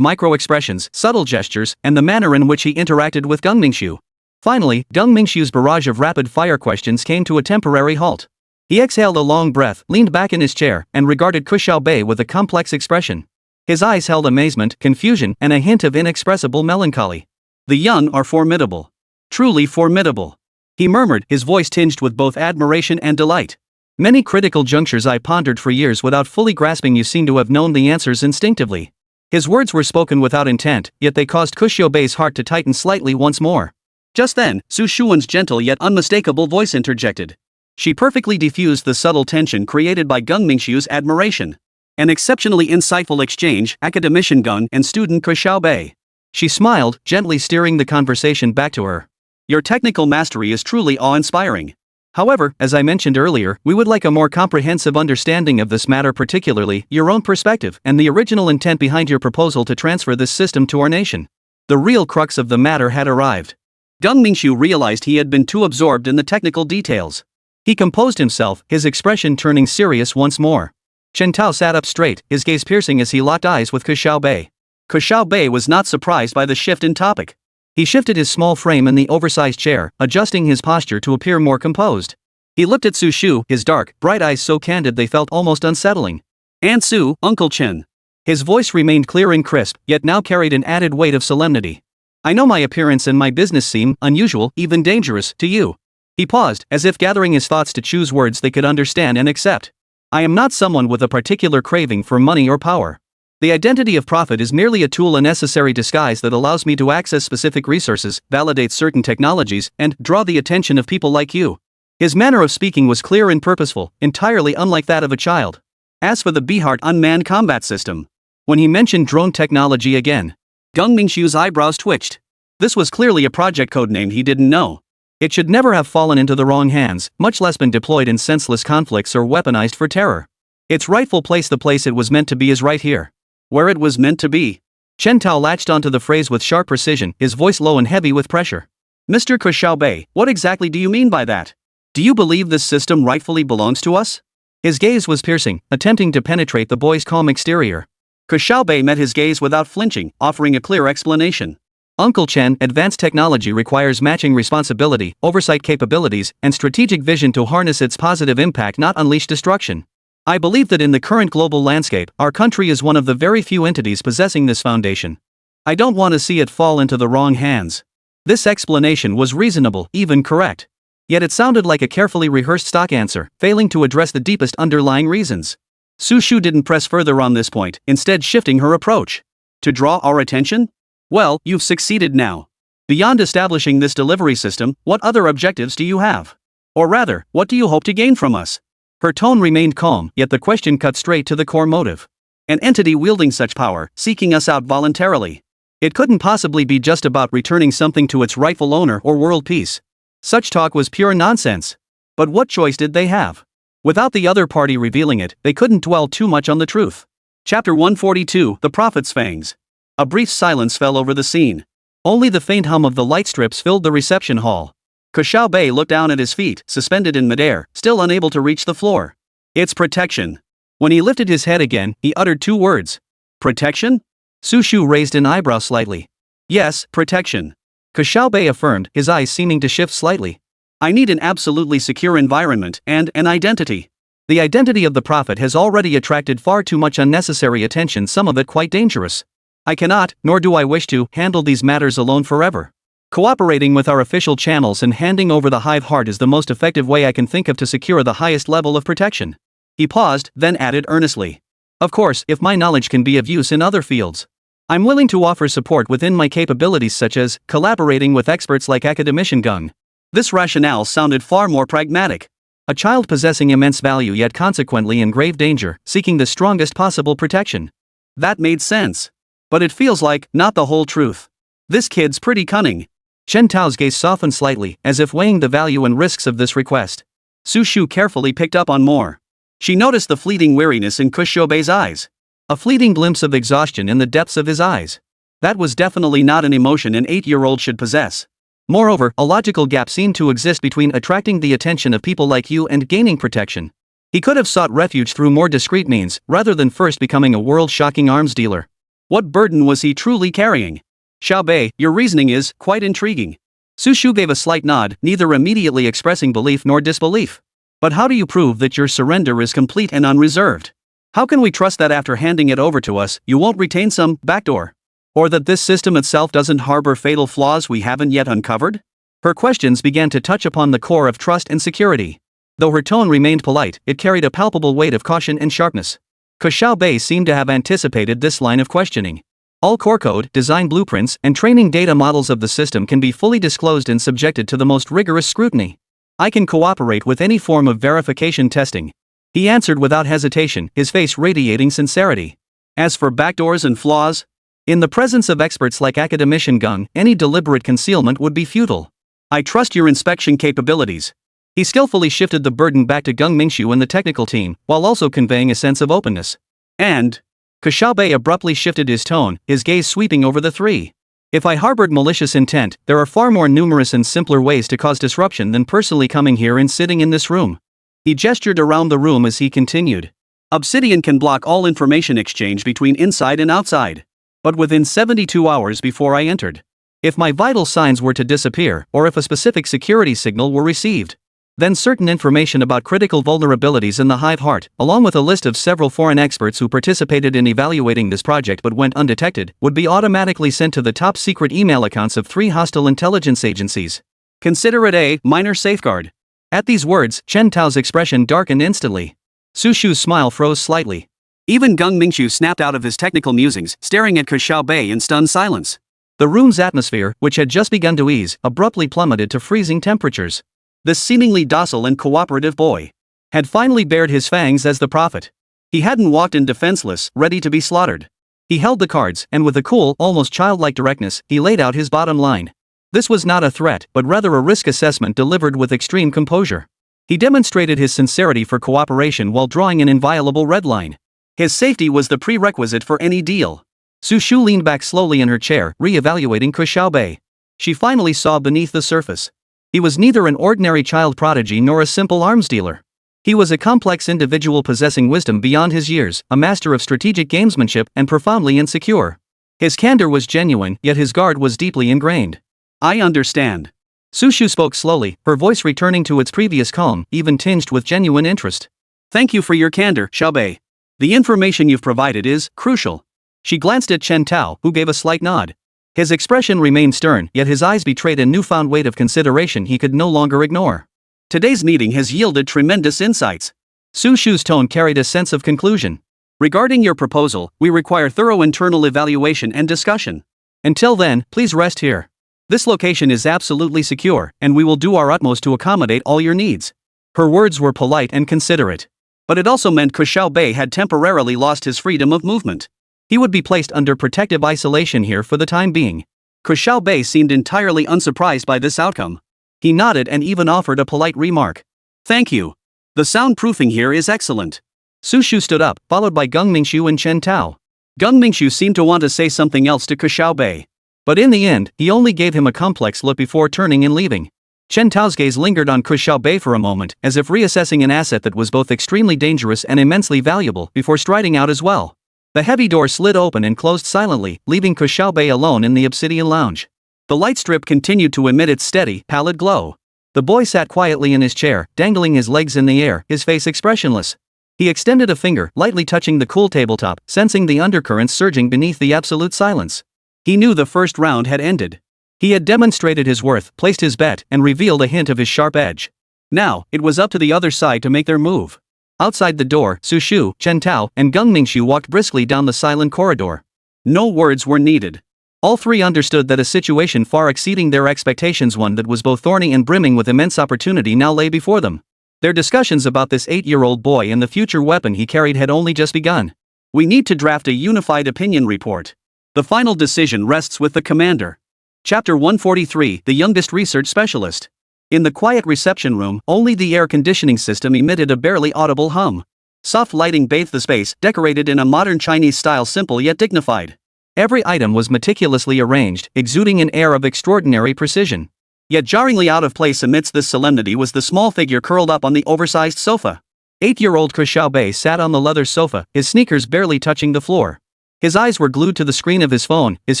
micro-expressions, subtle gestures, and the manner in which he interacted with Gung Mingxiu. Finally, Gung Mingxiu's barrage of rapid-fire questions came to a temporary halt. He exhaled a long breath, leaned back in his chair, and regarded Ke Xiaobei with a complex expression. His eyes held amazement, confusion, and a hint of inexpressible melancholy. The young are formidable. Truly formidable. He murmured, his voice tinged with both admiration and delight. Many critical junctures I pondered for years without fully grasping. You seem to have known the answers instinctively. His words were spoken without intent, yet they caused Ke Xiaobei's heart to tighten slightly once more. Just then, Su Shuan's gentle yet unmistakable voice interjected. She perfectly diffused the subtle tension created by Gung Mingxiu's admiration. An exceptionally insightful exchange, academician Gung and student Ke Xiaobei. She smiled, gently steering the conversation back to her. Your technical mastery is truly awe-inspiring. However, as I mentioned earlier, we would like a more comprehensive understanding of this matter, particularly your own perspective and the original intent behind your proposal to transfer this system to our nation. The real crux of the matter had arrived. Gung Mingxiu realized he had been too absorbed in the technical details. He composed himself, his expression turning serious once more. Chen Tao sat up straight, his gaze piercing as he locked eyes with Ke Xiaobei. Ke Xiaobei was not surprised by the shift in topic. He shifted his small frame in the oversized chair, adjusting his posture to appear more composed. He looked at Su Shu, his dark, bright eyes so candid they felt almost unsettling. Aunt Su, Uncle Chen. His voice remained clear and crisp, yet now carried an added weight of solemnity. I know my appearance and my business seem unusual, even dangerous, to you. He paused, as if gathering his thoughts to choose words they could understand and accept. I am not someone with a particular craving for money or power. The identity of prophet is merely a tool, a necessary disguise that allows me to access specific resources, validate certain technologies, and draw the attention of people like you. His manner of speaking was clear and purposeful, entirely unlike that of a child. As for the Bihart unmanned combat system, when he mentioned drone technology again, Gung Mingxiu's eyebrows twitched. This was clearly a project codename he didn't know. It should never have fallen into the wrong hands, much less been deployed in senseless conflicts or weaponized for terror. Its rightful place, the place it was meant to be, is right here. Where it was meant to be. Chen Tao latched onto the phrase with sharp precision, his voice low and heavy with pressure. Mr. Ke Xiaobei, what exactly do you mean by that? Do you believe this system rightfully belongs to us? His gaze was piercing, attempting to penetrate the boy's calm exterior. Ke Xiaobei met his gaze without flinching, offering a clear explanation. Uncle Chen, advanced technology requires matching responsibility, oversight capabilities, and strategic vision to harness its positive impact, not unleash destruction. I believe that in the current global landscape, our country is one of the very few entities possessing this foundation. I don't want to see it fall into the wrong hands. This explanation was reasonable, even correct. Yet it sounded like a carefully rehearsed stock answer, failing to address the deepest underlying reasons. Su Shu didn't press further on this point, instead shifting her approach. To draw our attention? Well, you've succeeded now. Beyond establishing this delivery system, what other objectives do you have? Or rather, what do you hope to gain from us? Her tone remained calm, yet the question cut straight to the core motive. An entity wielding such power, seeking us out voluntarily. It couldn't possibly be just about returning something to its rightful owner or world peace. Such talk was pure nonsense. But what choice did they have? Without the other party revealing it, they couldn't dwell too much on the truth. Chapter 142, The Prophet's Fangs. A brief silence fell over the scene. Only the faint hum of the light strips filled the reception hall. Ke Xiaobei looked down at his feet, suspended in midair, still unable to reach the floor. It's protection. When he lifted his head again, he uttered two words. Protection? Su Shu raised an eyebrow slightly. Yes, protection. Ke Xiaobei affirmed, his eyes seeming to shift slightly. I need an absolutely secure environment and an identity. The identity of the prophet has already attracted far too much unnecessary attention, some of it quite dangerous. I cannot, nor do I wish to, handle these matters alone forever. Cooperating with our official channels and handing over the hive heart is the most effective way I can think of to secure the highest level of protection. He paused, then added earnestly. Of course, if my knowledge can be of use in other fields. I'm willing to offer support within my capabilities, such as collaborating with experts like Jianyong. This rationale sounded far more pragmatic. A child possessing immense value yet consequently in grave danger, seeking the strongest possible protection. That made sense. But it feels like, not the whole truth. This kid's pretty cunning. Chen Tao's gaze softened slightly, as if weighing the value and risks of this request. Su Shu carefully picked up on more. She noticed the fleeting weariness in Ke Xiaobei's eyes. A fleeting glimpse of exhaustion in the depths of his eyes. That was definitely not an emotion an 8-year-old should possess. Moreover, a logical gap seemed to exist between attracting the attention of people like you and gaining protection. He could have sought refuge through more discreet means, rather than first becoming a world-shocking arms dealer. What burden was he truly carrying? Xiaobei, your reasoning is quite intriguing. Su Shu gave a slight nod, neither immediately expressing belief nor disbelief. But how do you prove that your surrender is complete and unreserved? How can we trust that after handing it over to us, you won't retain some backdoor? Or that this system itself doesn't harbor fatal flaws we haven't yet uncovered? Her questions began to touch upon the core of trust and security. Though her tone remained polite, it carried a palpable weight of caution and sharpness. Ke Xiaobei seemed to have anticipated this line of questioning. All core code, design blueprints, and training data models of the system can be fully disclosed and subjected to the most rigorous scrutiny. I can cooperate with any form of verification testing. He answered without hesitation, his face radiating sincerity. As for backdoors and flaws, in the presence of experts like Jianyong, any deliberate concealment would be futile. I trust your inspection capabilities. He skillfully shifted the burden back to Geng Mingxu and the technical team, while also conveying a sense of openness. And Ke Xiaobei abruptly shifted his tone, his gaze sweeping over the three. If I harbored malicious intent, there are far more numerous and simpler ways to cause disruption than personally coming here and sitting in this room. He gestured around the room as he continued. Obsidian can block all information exchange between inside and outside. But within 72 hours before I entered. If my vital signs were to disappear, or if a specific security signal were received, then certain information about critical vulnerabilities in the hive heart, along with a list of several foreign experts who participated in evaluating this project but went undetected, would be automatically sent to the top secret email accounts of 3 hostile intelligence agencies. Consider it a minor safeguard. At these words, Chen Tao's expression darkened instantly. Su Shu's smile froze slightly. Even Geng Mingxu snapped out of his technical musings, staring at Ke Xiaobei in stunned silence. The room's atmosphere, which had just begun to ease, abruptly plummeted to freezing temperatures. This seemingly docile and cooperative boy had finally bared his fangs as the prophet. He hadn't walked in defenseless, ready to be slaughtered. He held the cards, and with a cool, almost childlike directness, he laid out his bottom line. This was not a threat, but rather a risk assessment delivered with extreme composure. He demonstrated his sincerity for cooperation while drawing an inviolable red line. His safety was the prerequisite for any deal. Su Shu leaned back slowly in her chair, re-evaluating Ke Xiaobei. She finally saw beneath the surface. He was neither an ordinary child prodigy nor a simple arms dealer. He was a complex individual possessing wisdom beyond his years, a master of strategic gamesmanship and profoundly insecure. His candor was genuine, yet his guard was deeply ingrained. I understand. Su Shu spoke slowly, her voice returning to its previous calm, even tinged with genuine interest. Thank you for your candor, Xiaobei. The information you've provided is crucial. She glanced at Chen Tao, who gave a slight nod. His expression remained stern, yet his eyes betrayed a newfound weight of consideration he could no longer ignore. Today's meeting has yielded tremendous insights. Su Shu's tone carried a sense of conclusion. Regarding your proposal, we require thorough internal evaluation and discussion. Until then, please rest here. This location is absolutely secure, and we will do our utmost to accommodate all your needs. Her words were polite and considerate. But it also meant Ke Xiaobei had temporarily lost his freedom of movement. He would be placed under protective isolation here for the time being. Ke Xiaobei seemed entirely unsurprised by this outcome. He nodded and even offered a polite remark. Thank you. The soundproofing here is excellent. Su Shu stood up, followed by Geng Mingshu and Chen Tao. Geng Mingshu seemed to want to say something else to Ke Xiaobei. But in the end, he only gave him a complex look before turning and leaving. Chen Tao's gaze lingered on Ke Xiaobei for a moment, as if reassessing an asset that was both extremely dangerous and immensely valuable, before striding out as well. The heavy door slid open and closed silently, leaving Ke Xiaobei alone in the obsidian lounge. The light strip continued to emit its steady, pallid glow. The boy sat quietly in his chair, dangling his legs in the air, his face expressionless. He extended a finger, lightly touching the cool tabletop, sensing the undercurrents surging beneath the absolute silence. He knew the first round had ended. He had demonstrated his worth, placed his bet, and revealed a hint of his sharp edge. Now, it was up to the other side to make their move. Outside the door, Su Shu, Chen Tao, and Geng Mingshu walked briskly down the silent corridor. No words were needed. All three understood that a situation far exceeding their expectations, one that was both thorny and brimming with immense opportunity, now lay before them. Their discussions about this 8-year-old boy and the future weapon he carried had only just begun. We need to draft a unified opinion report. The final decision rests with the commander. Chapter 143, The Youngest Research Specialist. In the quiet reception room, only the air conditioning system emitted a barely audible hum. Soft lighting bathed the space, decorated in a modern Chinese style, simple yet dignified. Every item was meticulously arranged, exuding an air of extraordinary precision. Yet jarringly out of place amidst this solemnity was the small figure curled up on the oversized sofa. 8-year-old Ke Xiaobei sat on the leather sofa, his sneakers barely touching the floor. His eyes were glued to the screen of his phone, his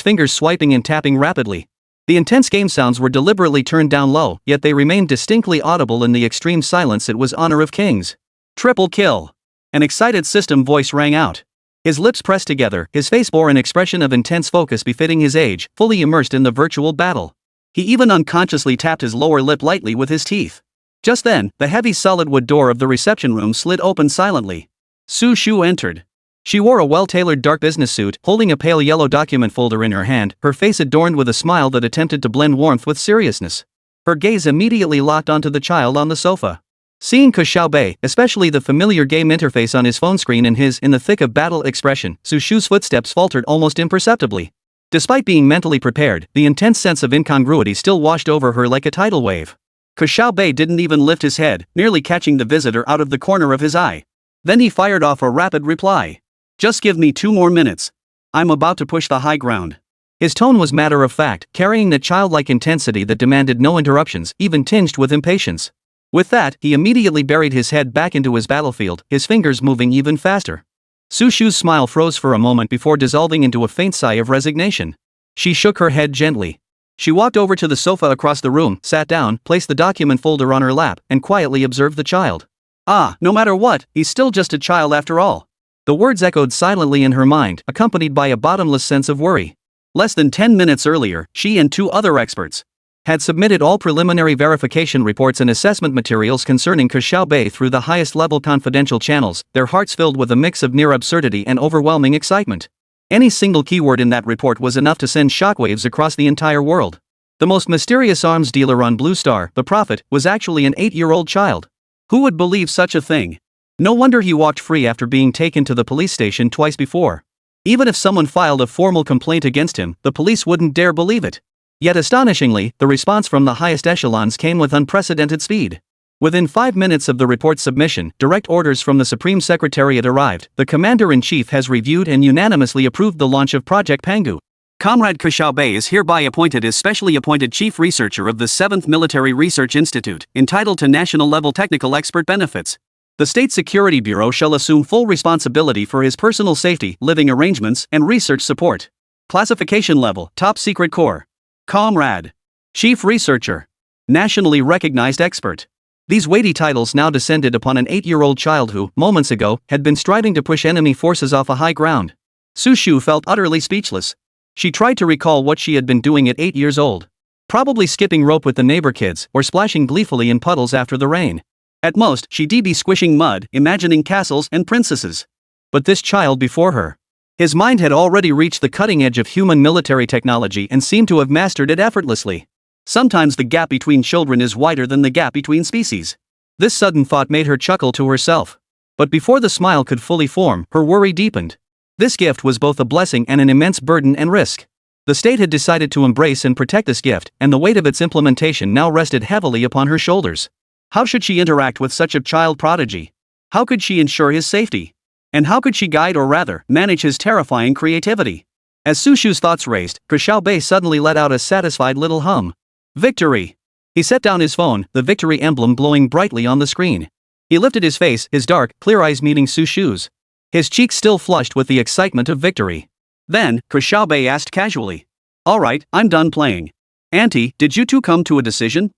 fingers swiping and tapping rapidly. The intense game sounds were deliberately turned down low, yet they remained distinctly audible in the extreme silence. It was honor of kings. Triple kill. An excited system voice rang out. His lips pressed together, his face bore an expression of intense focus befitting his age, fully immersed in the virtual battle. He even unconsciously tapped his lower lip lightly with his teeth. Just then, the heavy solid wood door of the reception room slid open silently. Su Shu entered. She wore a well-tailored dark business suit, holding a pale yellow document folder in her hand, her face adorned with a smile that attempted to blend warmth with seriousness. Her gaze immediately locked onto the child on the sofa. Seeing Ke Xiaobei, especially the familiar game interface on his phone screen and his in the thick of battle expression, Su Shu's footsteps faltered almost imperceptibly. Despite being mentally prepared, the intense sense of incongruity still washed over her like a tidal wave. Ke Xiaobei didn't even lift his head, nearly catching the visitor out of the corner of his eye. Then he fired off a rapid reply. Just give me 2 more minutes. I'm about to push the high ground. His tone was matter of fact, carrying the childlike intensity that demanded no interruptions, even tinged with impatience. With that, he immediately buried his head back into his battlefield, his fingers moving even faster. Su Shu's smile froze for a moment before dissolving into a faint sigh of resignation. She shook her head gently. She walked over to the sofa across the room, sat down, placed the document folder on her lap, and quietly observed the child. Ah, no matter what, he's still just a child after all. The words echoed silently in her mind, accompanied by a bottomless sense of worry. Less than 10 minutes earlier, she and 2 other experts had submitted all preliminary verification reports and assessment materials concerning Ke Xiaobei through the highest-level confidential channels, their hearts filled with a mix of near absurdity and overwhelming excitement. Any single keyword in that report was enough to send shockwaves across the entire world. The most mysterious arms dealer on Blue Star, the Prophet, was actually an 8-year-old child. Who would believe such a thing? No wonder he walked free after being taken to the police station twice before. Even if someone filed a formal complaint against him, the police wouldn't dare believe it. Yet astonishingly, the response from the highest echelons came with unprecedented speed. Within 5 minutes of the report's submission, direct orders from the Supreme Secretariat arrived. The Commander-in-Chief has reviewed and unanimously approved the launch of Project Pangu. Comrade Ke Xiaobei is hereby appointed as Specially Appointed Chief Researcher of the 7th Military Research Institute, entitled to national-level technical expert benefits. The State Security Bureau shall assume full responsibility for his personal safety, living arrangements, and research support. Classification level, Top Secret Corps. Comrade. Chief Researcher. Nationally recognized expert. These weighty titles now descended upon an 8-year-old child who, moments ago, had been striving to push enemy forces off a high ground. Su Shu felt utterly speechless. She tried to recall what she had been doing at 8 years old. Probably skipping rope with the neighbor kids, or splashing gleefully in puddles after the rain. At most, she'd be squishing mud, imagining castles and princesses. But this child before her. His mind had already reached the cutting edge of human military technology and seemed to have mastered it effortlessly. Sometimes the gap between children is wider than the gap between species. This sudden thought made her chuckle to herself. But before the smile could fully form, her worry deepened. This gift was both a blessing and an immense burden and risk. The state had decided to embrace and protect this gift, and the weight of its implementation now rested heavily upon her shoulders. How should she interact with such a child prodigy? How could she ensure his safety? And how could she guide or rather, manage his terrifying creativity? As Su Shu's thoughts raced, Ke Xiaobei suddenly let out a satisfied little hum. Victory! He set down his phone, the victory emblem glowing brightly on the screen. He lifted his face, his dark, clear eyes meeting Su Shu's. His cheeks still flushed with the excitement of victory. Then, Ke Xiaobei asked casually. Alright, I'm done playing. Auntie, did you two come to a decision?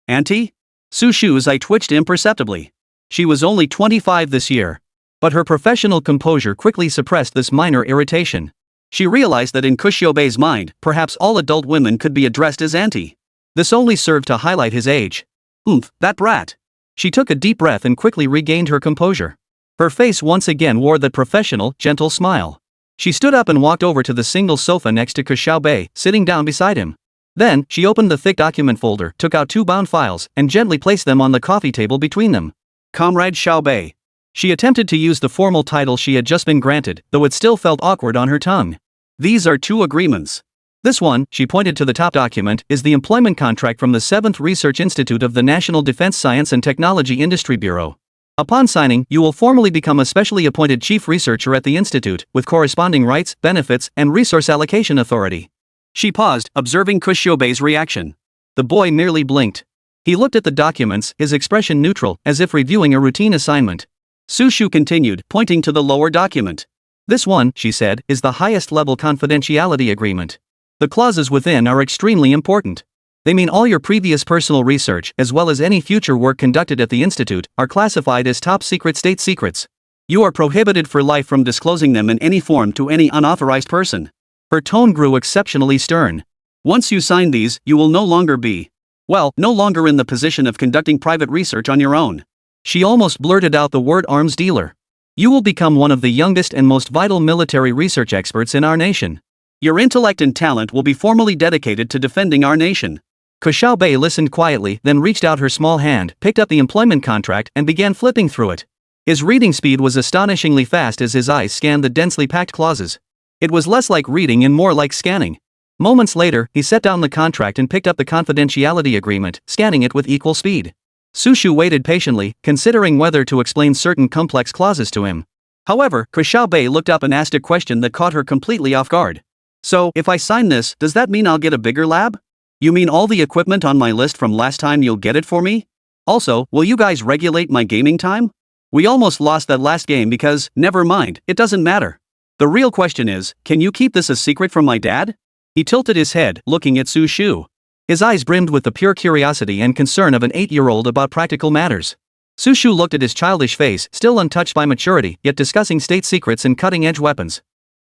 Auntie? Su Shu's eye twitched imperceptibly. She was only 25 this year. But her professional composure quickly suppressed this minor irritation. She realized that in Ke Xiaobei's mind, perhaps all adult women could be addressed as auntie. This only served to highlight his age. That brat. She took a deep breath and quickly regained her composure. Her face once again wore that professional, gentle smile. She stood up and walked over to the single sofa next to Ke Xiaobei, sitting down beside him. Then, she opened the thick document folder, took out 2 bound files, and gently placed them on the coffee table between them. Comrade Xiaobei. She attempted to use the formal title she had just been granted, though it still felt awkward on her tongue. These are 2 agreements. This one, she pointed to the top document, is the employment contract from the 7th Research Institute of the National Defense Science and Technology Industry Bureau. Upon signing, you will formally become a specially appointed chief researcher at the institute, with corresponding rights, benefits, and resource allocation authority. She paused, observing Ke Xiaobei's reaction. The boy merely blinked. He looked at the documents, his expression neutral, as if reviewing a routine assignment. Su Shu continued, pointing to the lower document. This one, she said, is the highest level confidentiality agreement. The clauses within are extremely important. They mean all your previous personal research, as well as any future work conducted at the institute, are classified as top secret state secrets. You are prohibited for life from disclosing them in any form to any unauthorized person. Her tone grew exceptionally stern. Once you sign these, you will no longer in the position of conducting private research on your own. She almost blurted out the word arms dealer. You will become one of the youngest and most vital military research experts in our nation. Your intellect and talent will be formally dedicated to defending our nation. Ke Xiaobei listened quietly, then reached out her small hand, picked up the employment contract, and began flipping through it. His reading speed was astonishingly fast as his eyes scanned the densely packed clauses. It was less like reading and more like scanning. Moments later, he set down the contract and picked up the confidentiality agreement, scanning it with equal speed. Su Shu waited patiently, considering whether to explain certain complex clauses to him. However, Ke Xiaobei looked up and asked a question that caught her completely off guard. So, if I sign this, does that mean I'll get a bigger lab? You mean all the equipment on my list from last time you'll get it for me? Also, will you guys regulate my gaming time? We almost lost that last game because, never mind, it doesn't matter. The real question is, can you keep this a secret from my dad? He tilted his head, looking at Su Shu. His eyes brimmed with the pure curiosity and concern of an 8-year-old about practical matters. Su Shu looked at his childish face, still untouched by maturity, yet discussing state secrets and cutting-edge weapons.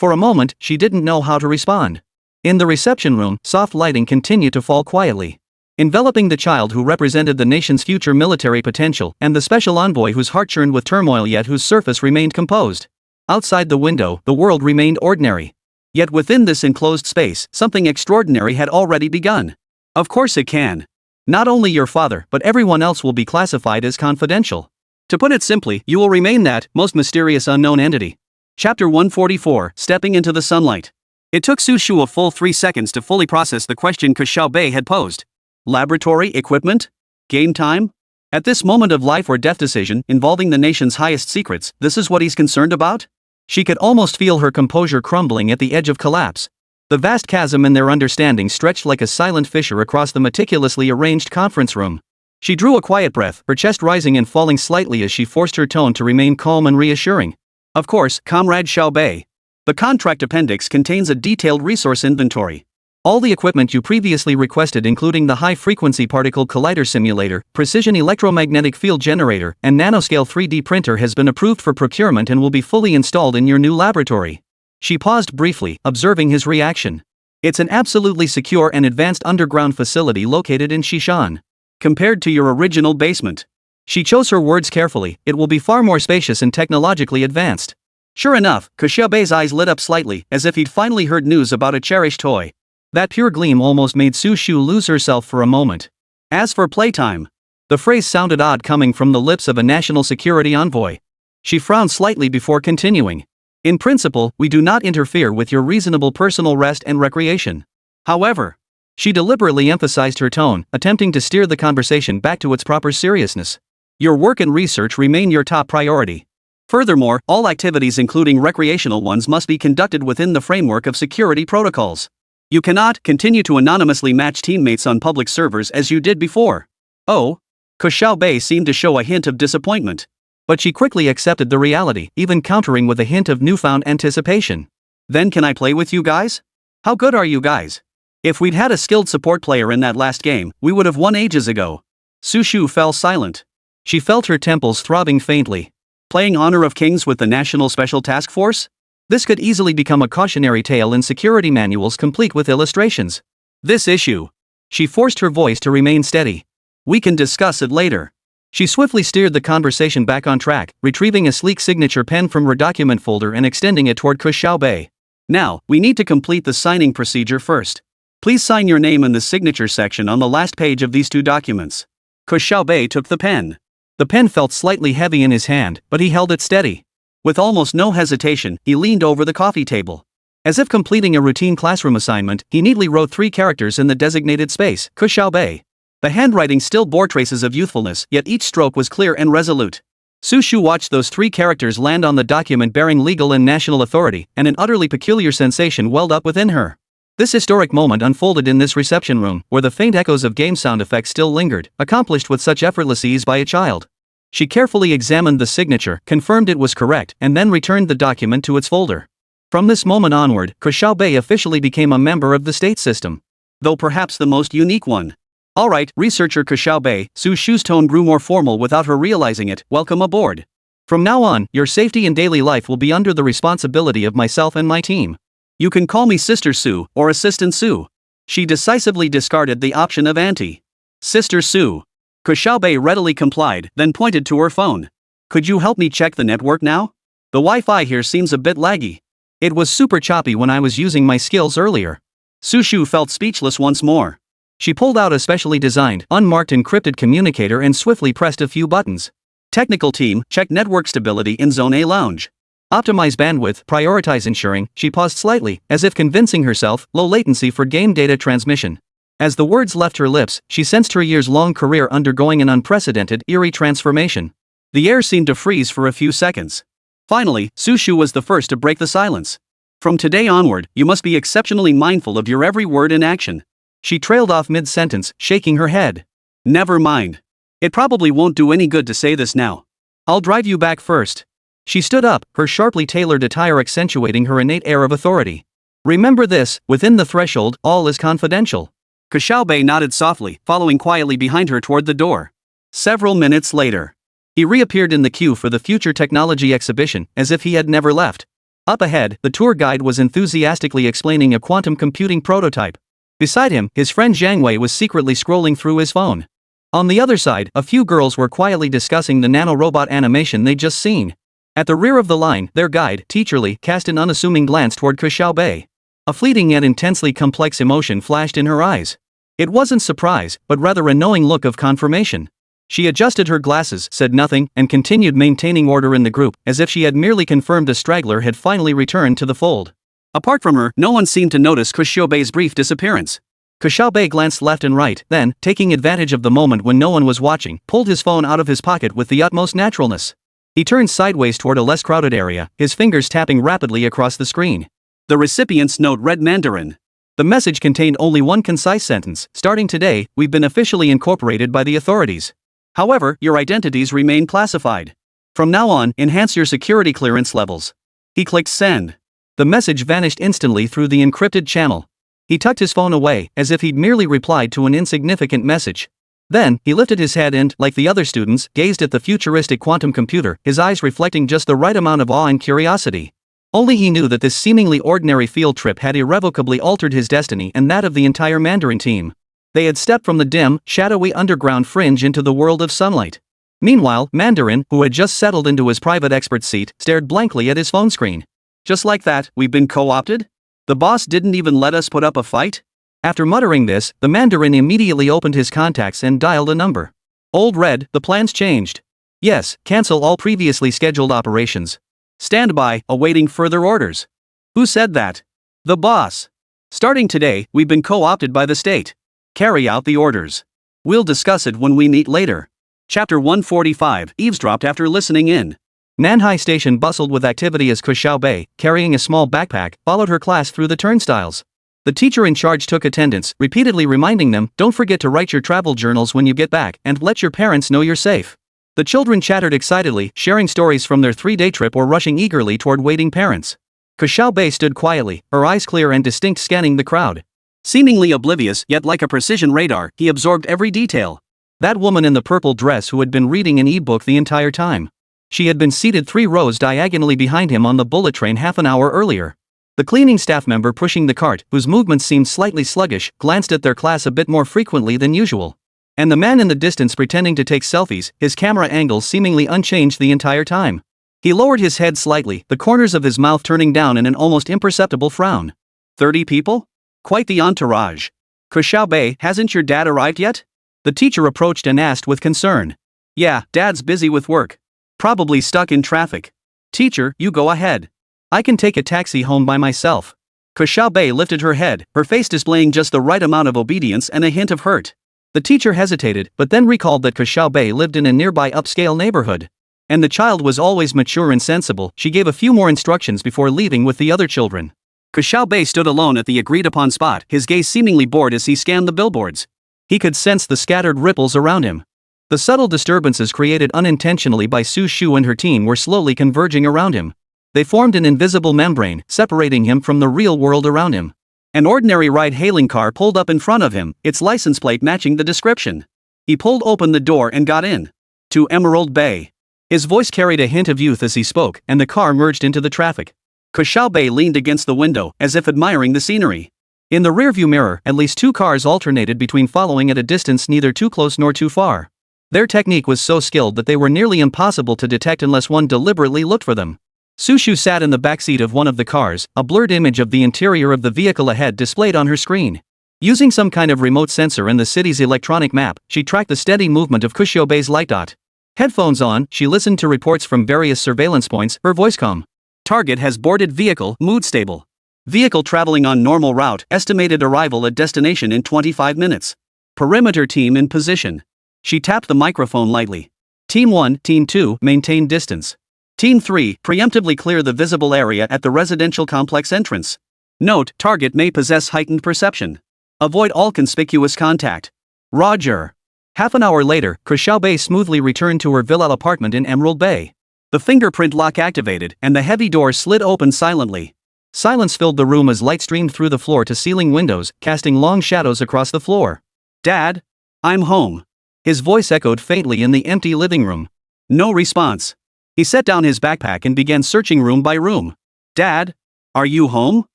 For a moment, she didn't know how to respond. In the reception room, soft lighting continued to fall quietly, enveloping the child who represented the nation's future military potential and the special envoy whose heart churned with turmoil yet whose surface remained composed. Outside the window, the world remained ordinary. Yet within this enclosed space, something extraordinary had already begun. Of course it can. Not only your father, but everyone else will be classified as confidential. To put it simply, you will remain that most mysterious unknown entity. Chapter 144, Stepping into the Sunlight. It took Su Shu a full 3 seconds to fully process the question Ke Xiaobei had posed. Laboratory equipment? Game time? At this moment of life or death decision, involving the nation's highest secrets, this is what he's concerned about? She could almost feel her composure crumbling at the edge of collapse. The vast chasm in their understanding stretched like a silent fissure across the meticulously arranged conference room. She drew a quiet breath, her chest rising and falling slightly as she forced her tone to remain calm and reassuring. Of course, Comrade Xiaobei. The contract appendix contains a detailed resource inventory. All the equipment you previously requested, including the high-frequency particle collider simulator, precision electromagnetic field generator, and nanoscale 3D printer, has been approved for procurement and will be fully installed in your new laboratory. She paused briefly, observing his reaction. It's an absolutely secure and advanced underground facility located in Xishan. Compared to your original basement. She chose her words carefully. It will be far more spacious and technologically advanced. Sure enough, Ke Xiaobei's eyes lit up slightly, as if he'd finally heard news about a cherished toy. That pure gleam almost made Su Shu lose herself for a moment. As for playtime, the phrase sounded odd coming from the lips of a national security envoy. She frowned slightly before continuing. In principle, we do not interfere with your reasonable personal rest and recreation. However, she deliberately emphasized her tone, attempting to steer the conversation back to its proper seriousness. Your work and research remain your top priority. Furthermore, all activities, including recreational ones, must be conducted within the framework of security protocols. You cannot continue to anonymously match teammates on public servers as you did before. Oh? Ke Xiaobei seemed to show a hint of disappointment. But she quickly accepted the reality, even countering with a hint of newfound anticipation. Then can I play with you guys? How good are you guys? If we'd had a skilled support player in that last game, we would have won ages ago. Su Shu fell silent. She felt her temples throbbing faintly. Playing Honor of Kings with the National Special Task Force? This could easily become a cautionary tale in security manuals complete with illustrations. This issue. She forced her voice to remain steady. We can discuss it later. She swiftly steered the conversation back on track, retrieving a sleek signature pen from her document folder and extending it toward Ke Xiaobei. Now, we need to complete the signing procedure first. Please sign your name in the signature section on the last page of these two documents. Ke Xiaobei took the pen. The pen felt slightly heavy in his hand, but he held it steady. With almost no hesitation, he leaned over the coffee table. As if completing a routine classroom assignment, he neatly wrote 3 characters in the designated space, Ke Xiaobei. The handwriting still bore traces of youthfulness, yet each stroke was clear and resolute. Su Shu watched those 3 characters land on the document bearing legal and national authority, and an utterly peculiar sensation welled up within her. This historic moment unfolded in this reception room, where the faint echoes of game sound effects still lingered, accomplished with such effortless ease by a child. She carefully examined the signature, confirmed it was correct, and then returned the document to its folder. From this moment onward, Ke Xiaobei officially became a member of the state system. Though perhaps the most unique one. Alright, researcher Ke Xiaobei, Su Shu's tone grew more formal without her realizing it. Welcome aboard. From now on, your safety and daily life will be under the responsibility of myself and my team. You can call me Sister Su, or Assistant Su. She decisively discarded the option of Auntie. Sister Su. Ke Xiaobei readily complied, then pointed to her phone. Could you help me check the network now? The Wi-Fi here seems a bit laggy. It was super choppy when I was using my skills earlier. Su Shu felt speechless once more. She pulled out a specially designed, unmarked encrypted communicator and swiftly pressed a few buttons. Technical team, check network stability in Zone A lounge. Optimize bandwidth, prioritize ensuring. She paused slightly, as if convincing herself, low latency for game data transmission. As the words left her lips, she sensed her years-long career undergoing an unprecedented, eerie transformation. The air seemed to freeze for a few seconds. Finally, Su Shu was the first to break the silence. From today onward, you must be exceptionally mindful of your every word and action. She trailed off mid-sentence, shaking her head. Never mind. It probably won't do any good to say this now. I'll drive you back first. She stood up, her sharply tailored attire accentuating her innate air of authority. Remember this, within the threshold, all is confidential. Ke Xiaobei nodded softly, following quietly behind her toward the door. Several minutes later, he reappeared in the queue for the Future Technology exhibition, as if he had never left. Up ahead, the tour guide was enthusiastically explaining a quantum computing prototype. Beside him, his friend Jiang Wei was secretly scrolling through his phone. On the other side, a few girls were quietly discussing the nanorobot animation they'd just seen. At the rear of the line, their guide, teacherly, cast an unassuming glance toward Ke Xiaobei. A fleeting yet intensely complex emotion flashed in her eyes. It wasn't surprise, but rather a knowing look of confirmation. She adjusted her glasses, said nothing, and continued maintaining order in the group, as if she had merely confirmed a straggler had finally returned to the fold. Apart from her, no one seemed to notice Ke Xiaobei's brief disappearance. Ke Xiaobei glanced left and right, then, taking advantage of the moment when no one was watching, pulled his phone out of his pocket with the utmost naturalness. He turned sideways toward a less crowded area, his fingers tapping rapidly across the screen. The recipient's note read Mandarin. The message contained only one concise sentence: starting today, we've been officially incorporated by the authorities. However, your identities remain classified. From now on, enhance your security clearance levels. He clicked send. The message vanished instantly through the encrypted channel. He tucked his phone away, as if he'd merely replied to an insignificant message. Then, he lifted his head and, like the other students, gazed at the futuristic quantum computer, his eyes reflecting just the right amount of awe and curiosity. Only he knew that this seemingly ordinary field trip had irrevocably altered his destiny and that of the entire Mandarin team. They had stepped from the dim, shadowy underground fringe into the world of sunlight. Meanwhile, Mandarin, who had just settled into his private expert seat, stared blankly at his phone screen. Just like that, we've been co-opted? The boss didn't even let us put up a fight? After muttering this, the Mandarin immediately opened his contacts and dialed a number. Old Red, the plans changed. Yes, cancel all previously scheduled operations. Stand by, awaiting further orders. Who said that? The boss. Starting today, we've been co-opted by the state. Carry out the orders. We'll discuss it when we meet later. Chapter 145, eavesdropped after listening in. Nanhai Station bustled with activity as Ke Xiaobei, carrying a small backpack, followed her class through the turnstiles. The teacher in charge took attendance, repeatedly reminding them, don't forget to write your travel journals when you get back, and let your parents know you're safe. The children chattered excitedly, sharing stories from their 3-day trip or rushing eagerly toward waiting parents. Ke Xiaobei stood quietly, her eyes clear and distinct, scanning the crowd. Seemingly oblivious, yet like a precision radar, he absorbed every detail. That woman in the purple dress who had been reading an e-book the entire time. She had been seated 3 rows diagonally behind him on the bullet train half an hour earlier. The cleaning staff member pushing the cart, whose movements seemed slightly sluggish, glanced at their class a bit more frequently than usual. And the man in the distance pretending to take selfies, his camera angle seemingly unchanged the entire time. He lowered his head slightly, the corners of his mouth turning down in an almost imperceptible frown. 30 people? Quite the entourage. Ke Xiaobei, hasn't your dad arrived yet? The teacher approached and asked with concern. Yeah, dad's busy with work. Probably stuck in traffic. Teacher, you go ahead. I can take a taxi home by myself. Ke Xiaobei lifted her head, her face displaying just the right amount of obedience and a hint of hurt. The teacher hesitated, but then recalled that Ke Xiaobei lived in a nearby upscale neighborhood. And the child was always mature and sensible. She gave a few more instructions before leaving with the other children. Ke Xiaobei stood alone at the agreed-upon spot, his gaze seemingly bored as he scanned the billboards. He could sense the scattered ripples around him. The subtle disturbances created unintentionally by Su Shu and her team were slowly converging around him. They formed an invisible membrane, separating him from the real world around him. An ordinary ride-hailing car pulled up in front of him, its license plate matching the description. He pulled open the door and got in. To Emerald Bay. His voice carried a hint of youth as he spoke, and the car merged into the traffic. Ke Xiaobei leaned against the window, as if admiring the scenery. In the rearview mirror, at least 2 cars alternated between following at a distance neither too close nor too far. Their technique was so skilled that they were nearly impossible to detect unless one deliberately looked for them. Su Shu sat in the backseat of one of the cars, a blurred image of the interior of the vehicle ahead displayed on her screen. Using some kind of remote sensor and the city's electronic map, she tracked the steady movement of Ke Xiaobei's light dot. Headphones on, she listened to reports from various surveillance points, her voice calm. Target has boarded vehicle, mood stable. Vehicle traveling on normal route, estimated arrival at destination in 25 minutes. Perimeter team in position. She tapped the microphone lightly. Team 1, Team 2, maintain distance. Team 3, preemptively clear the visible area at the residential complex entrance. Note, target may possess heightened perception. Avoid all conspicuous contact. Roger. Half an hour later, Ke Xiaobei smoothly returned to her villa apartment in Emerald Bay. The fingerprint lock activated, and the heavy door slid open silently. Silence filled the room as light streamed through the floor-to-ceiling windows, casting long shadows across the floor. Dad? I'm home. His voice echoed faintly in the empty living room. No response. He set down his backpack and began searching room by room. Dad? Are you home?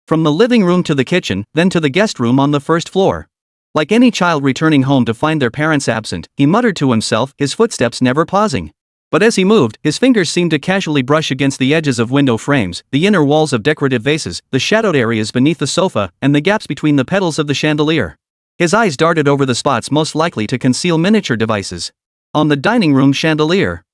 From the living room to the kitchen, then to the guest room on the first floor. Like any child returning home to find their parents absent, he muttered to himself, his footsteps never pausing. But as he moved, his fingers seemed to casually brush against the edges of window frames, the inner walls of decorative vases, the shadowed areas beneath the sofa, and the gaps between the petals of the chandelier. His eyes darted over the spots most likely to conceal miniature devices. On the dining room chandelier.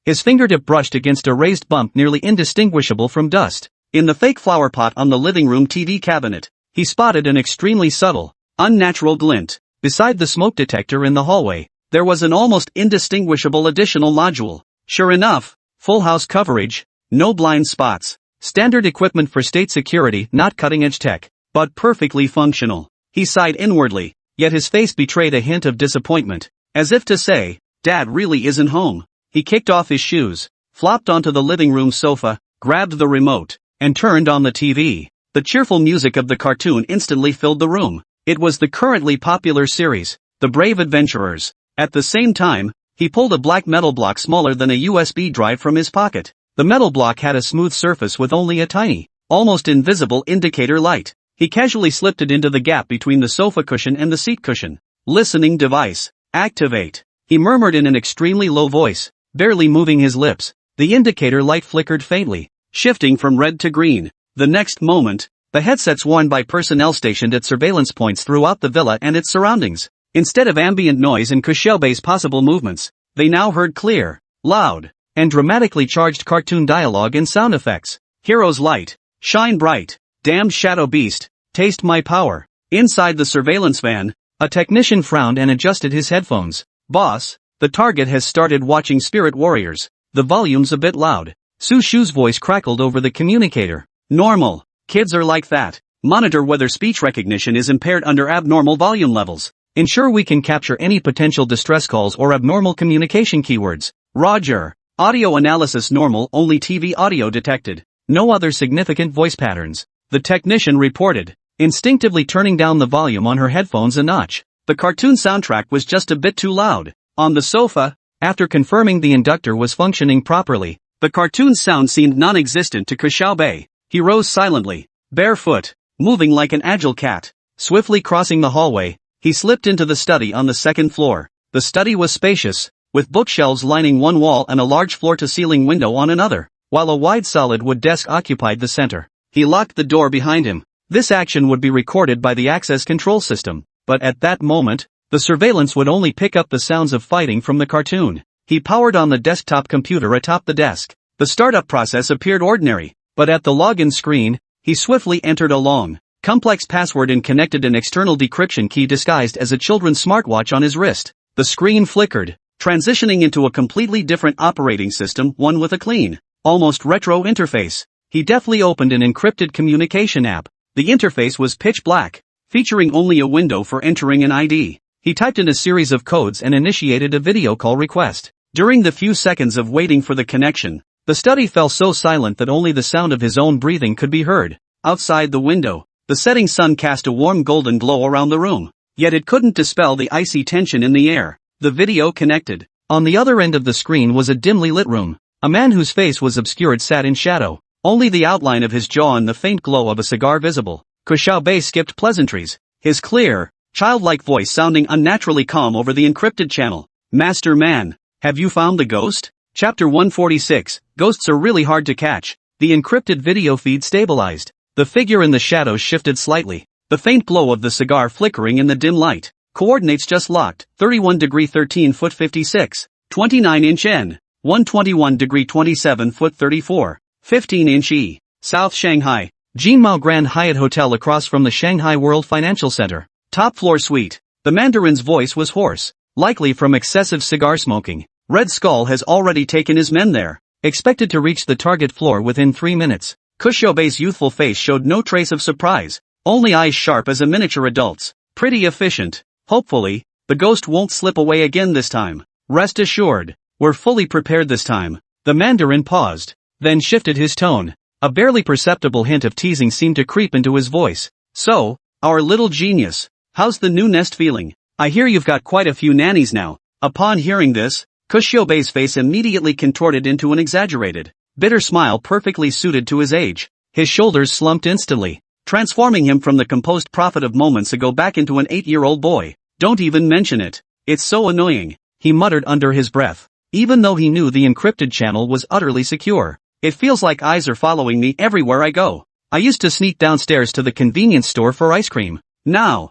His fingertip brushed against a raised bump nearly indistinguishable from dust. In the fake flower pot on the living room TV cabinet, he spotted an extremely subtle, unnatural glint. Beside the smoke detector in the hallway, there was an almost indistinguishable additional module. Sure enough, full house coverage, no blind spots. Standard equipment for state security, not cutting-edge tech, but perfectly functional. He sighed inwardly, yet his face betrayed a hint of disappointment. As if to say, Dad really isn't home. He kicked off his shoes, flopped onto the living room sofa, grabbed the remote, and turned on the TV. The cheerful music of the cartoon instantly filled the room. It was the currently popular series, The Brave Adventurers. At the same time, he pulled a black metal block smaller than a USB drive from his pocket. The metal block had a smooth surface with only a tiny, almost invisible indicator light. He casually slipped it into the gap between the sofa cushion and the seat cushion. Listening device. Activate. He murmured in an extremely low voice, barely moving his lips. The indicator light flickered faintly, shifting from red to green. The next moment, the headsets worn by personnel stationed at surveillance points throughout the villa and its surroundings. Instead of ambient noise and Ke Xiaobei's possible movements, they now heard clear, loud, and dramatically charged cartoon dialogue and sound effects. Hero's light. Shine bright. Damned shadow beast. Taste my power. Inside the surveillance van, a technician frowned and adjusted his headphones. Boss, the target has started watching Spirit Warriors. The volume's a bit loud. Su Shu's voice crackled over the communicator. Normal. Kids are like that. Monitor whether speech recognition is impaired under abnormal volume levels. Ensure we can capture any potential distress calls or abnormal communication keywords. Roger. Audio analysis normal, only TV audio detected. No other significant voice patterns. The technician reported, instinctively turning down the volume on her headphones a notch. The cartoon soundtrack was just a bit too loud. On the sofa, after confirming the inductor was functioning properly, the cartoon sound seemed non-existent to Ke Xiaobei. He rose silently, barefoot, moving like an agile cat. Swiftly crossing the hallway, he slipped into the study on the second floor. The study was spacious, with bookshelves lining one wall and a large floor-to-ceiling window on another, while a wide solid wood desk occupied the center. He locked the door behind him. This action would be recorded by the access control system, but at that moment, the surveillance would only pick up the sounds of fighting from the cartoon. He powered on the desktop computer atop the desk. The startup process appeared ordinary, but at the login screen, he swiftly entered a long, complex password and connected an external decryption key disguised as a children's smartwatch on his wrist. The screen flickered, transitioning into a completely different operating system, one with a clean, almost retro interface. He deftly opened an encrypted communication app. The interface was pitch black, featuring only a window for entering an ID. He typed in a series of codes and initiated a video call request. During the few seconds of waiting for the connection, the study fell so silent that only the sound of his own breathing could be heard. Outside the window, the setting sun cast a warm golden glow around the room, yet it couldn't dispel the icy tension in the air. The video connected. On the other end of the screen was a dimly lit room. A man whose face was obscured sat in shadow, only the outline of his jaw and the faint glow of a cigar visible. Ke Xiaobei skipped pleasantries, his clear, childlike voice sounding unnaturally calm over the encrypted channel. Master Man, have you found the ghost? Chapter 146, Ghosts are really hard to catch. The encrypted video feed stabilized. The figure in the shadows shifted slightly, the faint glow of the cigar flickering in the dim light. Coordinates just locked, 31 degree 13 foot 56, 29 inch N, 121 degree 27 foot 34, 15 inch E, South Shanghai, Jianyong Grand Hyatt Hotel across from the Shanghai World Financial Center. Top floor suite. The Mandarin's voice was hoarse, likely from excessive cigar smoking. Red Skull has already taken his men there. Expected to reach the target floor within 3 minutes. Ke Xiaobei's youthful face showed no trace of surprise, only eyes sharp as a miniature adult's. Pretty efficient. Hopefully, the ghost won't slip away again this time. Rest assured, we're fully prepared this time. The Mandarin paused, then shifted his tone. A barely perceptible hint of teasing seemed to creep into his voice. So, our little genius, how's the new nest feeling? I hear you've got quite a few nannies now. Upon hearing this, Ke Xiaobei's face immediately contorted into an exaggerated, bitter smile perfectly suited to his age. His shoulders slumped instantly, transforming him from the composed prophet of moments ago back into an 8-year-old boy. Don't even mention it. It's so annoying, he muttered under his breath. Even though he knew the encrypted channel was utterly secure, it feels like eyes are following me everywhere I go. I used to sneak downstairs to the convenience store for ice cream. Now,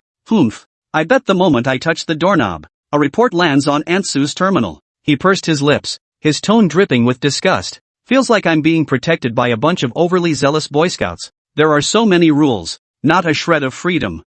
I bet the moment I touch the doorknob, a report lands on Aunt Sue's terminal. He pursed his lips, his tone dripping with disgust. Feels like I'm being protected by a bunch of overly zealous Boy Scouts. There are so many rules, not a shred of freedom.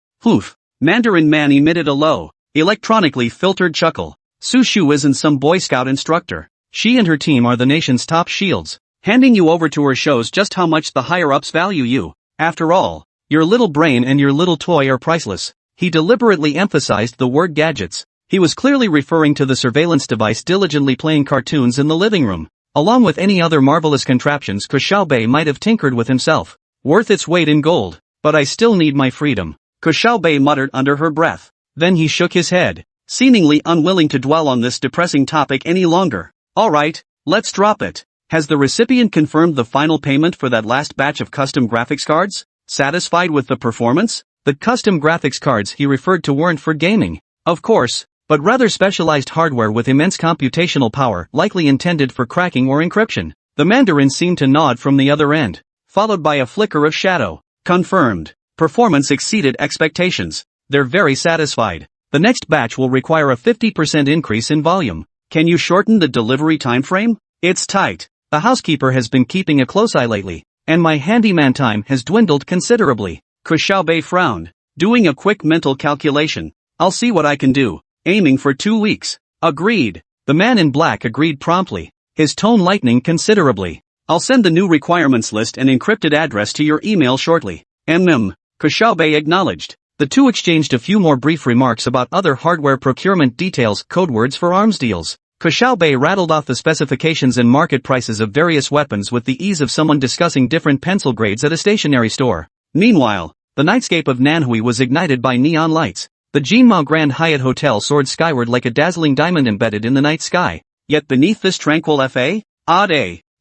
Mandarin Man emitted a low, electronically filtered chuckle. Su Shu isn't some Boy Scout instructor. She and her team are the nation's top shields. Handing you over to her shows just how much the higher-ups value you. After all, your little brain and your little toy are priceless. He deliberately emphasized the word gadgets. He was clearly referring to the surveillance device diligently playing cartoons in the living room, along with any other marvelous contraptions Ke Xiaobei might have tinkered with himself. Worth its weight in gold. But I still need my freedom. Ke Xiaobei muttered under her breath. Then he shook his head, seemingly unwilling to dwell on this depressing topic any longer. Alright, let's drop it. Has the recipient confirmed the final payment for that last batch of custom graphics cards? Satisfied with the performance? The custom graphics cards he referred to weren't for gaming, of course, but rather specialized hardware with immense computational power, likely intended for cracking or encryption. The Mandarin seemed to nod from the other end, followed by a flicker of shadow. Confirmed. Performance exceeded expectations. They're very satisfied. The next batch will require a 50% increase in volume. Can you shorten the delivery time frame? It's tight. The housekeeper has been keeping a close eye lately, and my handyman time has dwindled considerably. Ke Xiaobei frowned, doing a quick mental calculation. I'll see what I can do. Aiming for 2 weeks. Agreed. The man in black agreed promptly, his tone lightening considerably. I'll send the new requirements list and encrypted address to your email shortly. Ke Xiaobei acknowledged. The two exchanged a few more brief remarks about other hardware procurement details, code words for arms deals. Ke Xiaobei rattled off the specifications and market prices of various weapons with the ease of someone discussing different pencil grades at a stationery store. Meanwhile, the nightscape of Nanhui was ignited by neon lights. The Jianyong Grand Hyatt Hotel soared skyward like a dazzling diamond embedded in the night sky. Yet beneath this tranquil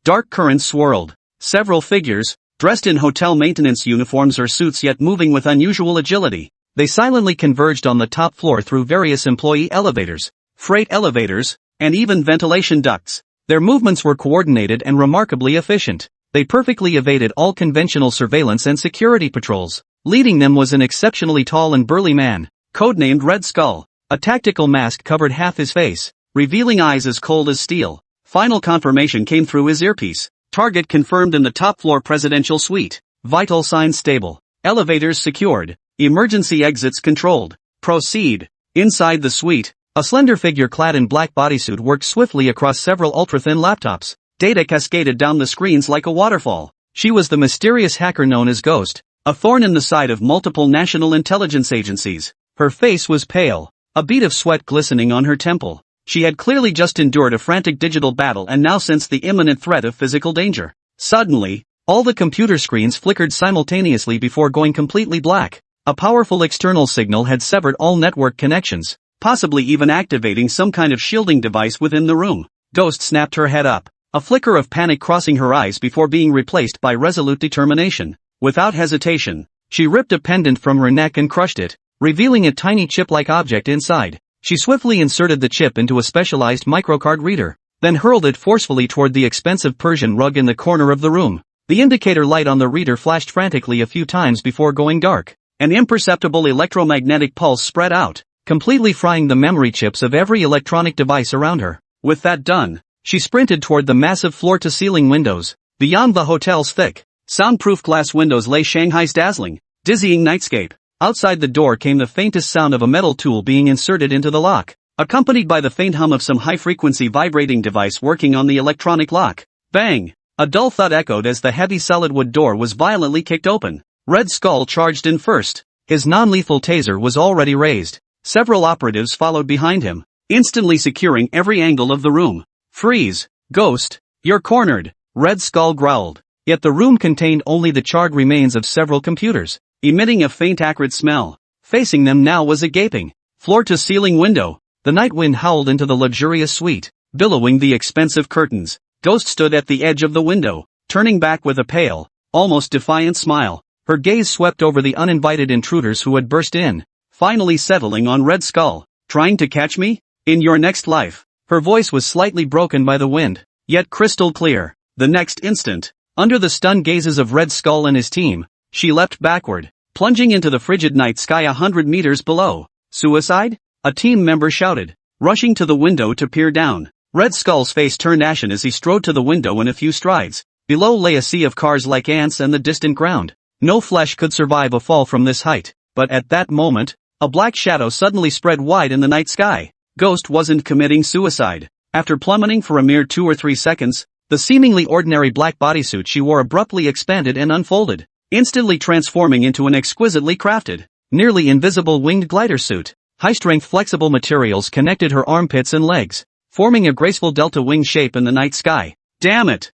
dark currents swirled. Several figures, dressed in hotel maintenance uniforms or suits yet moving with unusual agility. They silently converged on the top floor through various employee elevators, freight elevators, and even ventilation ducts. Their movements were coordinated and remarkably efficient. They perfectly evaded all conventional surveillance and security patrols. Leading them was an exceptionally tall and burly man, codenamed Red Skull. A tactical mask covered half his face, revealing eyes as cold as steel. Final confirmation came through his earpiece. Target confirmed in the top floor presidential suite. Vital signs stable. Elevators secured. Emergency exits controlled. Proceed. Inside the suite, a slender figure clad in black bodysuit worked swiftly across several ultra-thin laptops. Data cascaded down the screens like a waterfall. She was the mysterious hacker known as Ghost, a thorn in the side of multiple national intelligence agencies. Her face was pale, a bead of sweat glistening on her temple. She had clearly just endured a frantic digital battle and now sensed the imminent threat of physical danger. Suddenly, all the computer screens flickered simultaneously before going completely black. A powerful external signal had severed all network connections, possibly even activating some kind of shielding device within the room. Ghost snapped her head up, a flicker of panic crossing her eyes before being replaced by resolute determination. Without hesitation, she ripped a pendant from her neck and crushed it, revealing a tiny chip-like object inside. She swiftly inserted the chip into a specialized microcard reader, then hurled it forcefully toward the expensive Persian rug in the corner of the room. The indicator light on the reader flashed frantically a few times before going dark. An imperceptible electromagnetic pulse spread out, completely frying the memory chips of every electronic device around her. With that done, she sprinted toward the massive floor-to-ceiling windows. Beyond the hotel's thick, soundproof glass windows lay Shanghai's dazzling, dizzying nightscape. Outside the door came the faintest sound of a metal tool being inserted into the lock, accompanied by the faint hum of some high-frequency vibrating device working on the electronic lock. Bang! A dull thud echoed as the heavy solid wood door was violently kicked open. Red Skull charged in first. His non-lethal taser was already raised. Several operatives followed behind him, instantly securing every angle of the room. Freeze, Ghost, you're cornered, Red Skull growled. Yet the room contained only the charred remains of several computers, emitting a faint acrid smell. Facing them now was a gaping, floor-to-ceiling window. The night wind howled into the luxurious suite, billowing the expensive curtains. Ghost stood at the edge of the window, turning back with a pale, almost defiant smile. Her gaze swept over the uninvited intruders who had burst in, finally settling on Red Skull. Trying to catch me? In your next life. Her voice was slightly broken by the wind, yet crystal clear. The next instant, under the stunned gazes of Red Skull and his team, she leapt backward, plunging into the frigid night sky 100 meters below. Suicide? A team member shouted, rushing to the window to peer down. Red Skull's face turned ashen as he strode to the window in a few strides. Below lay a sea of cars like ants and the distant ground. No flesh could survive a fall from this height, but at that moment, a black shadow suddenly spread wide in the night sky. Ghost wasn't committing suicide. After plummeting for a mere 2 or 3 seconds, the seemingly ordinary black bodysuit she wore abruptly expanded and unfolded, instantly transforming into an exquisitely crafted, nearly invisible winged glider suit. High-strength flexible materials connected her armpits and legs, forming a graceful delta wing shape in the night sky. Damn it!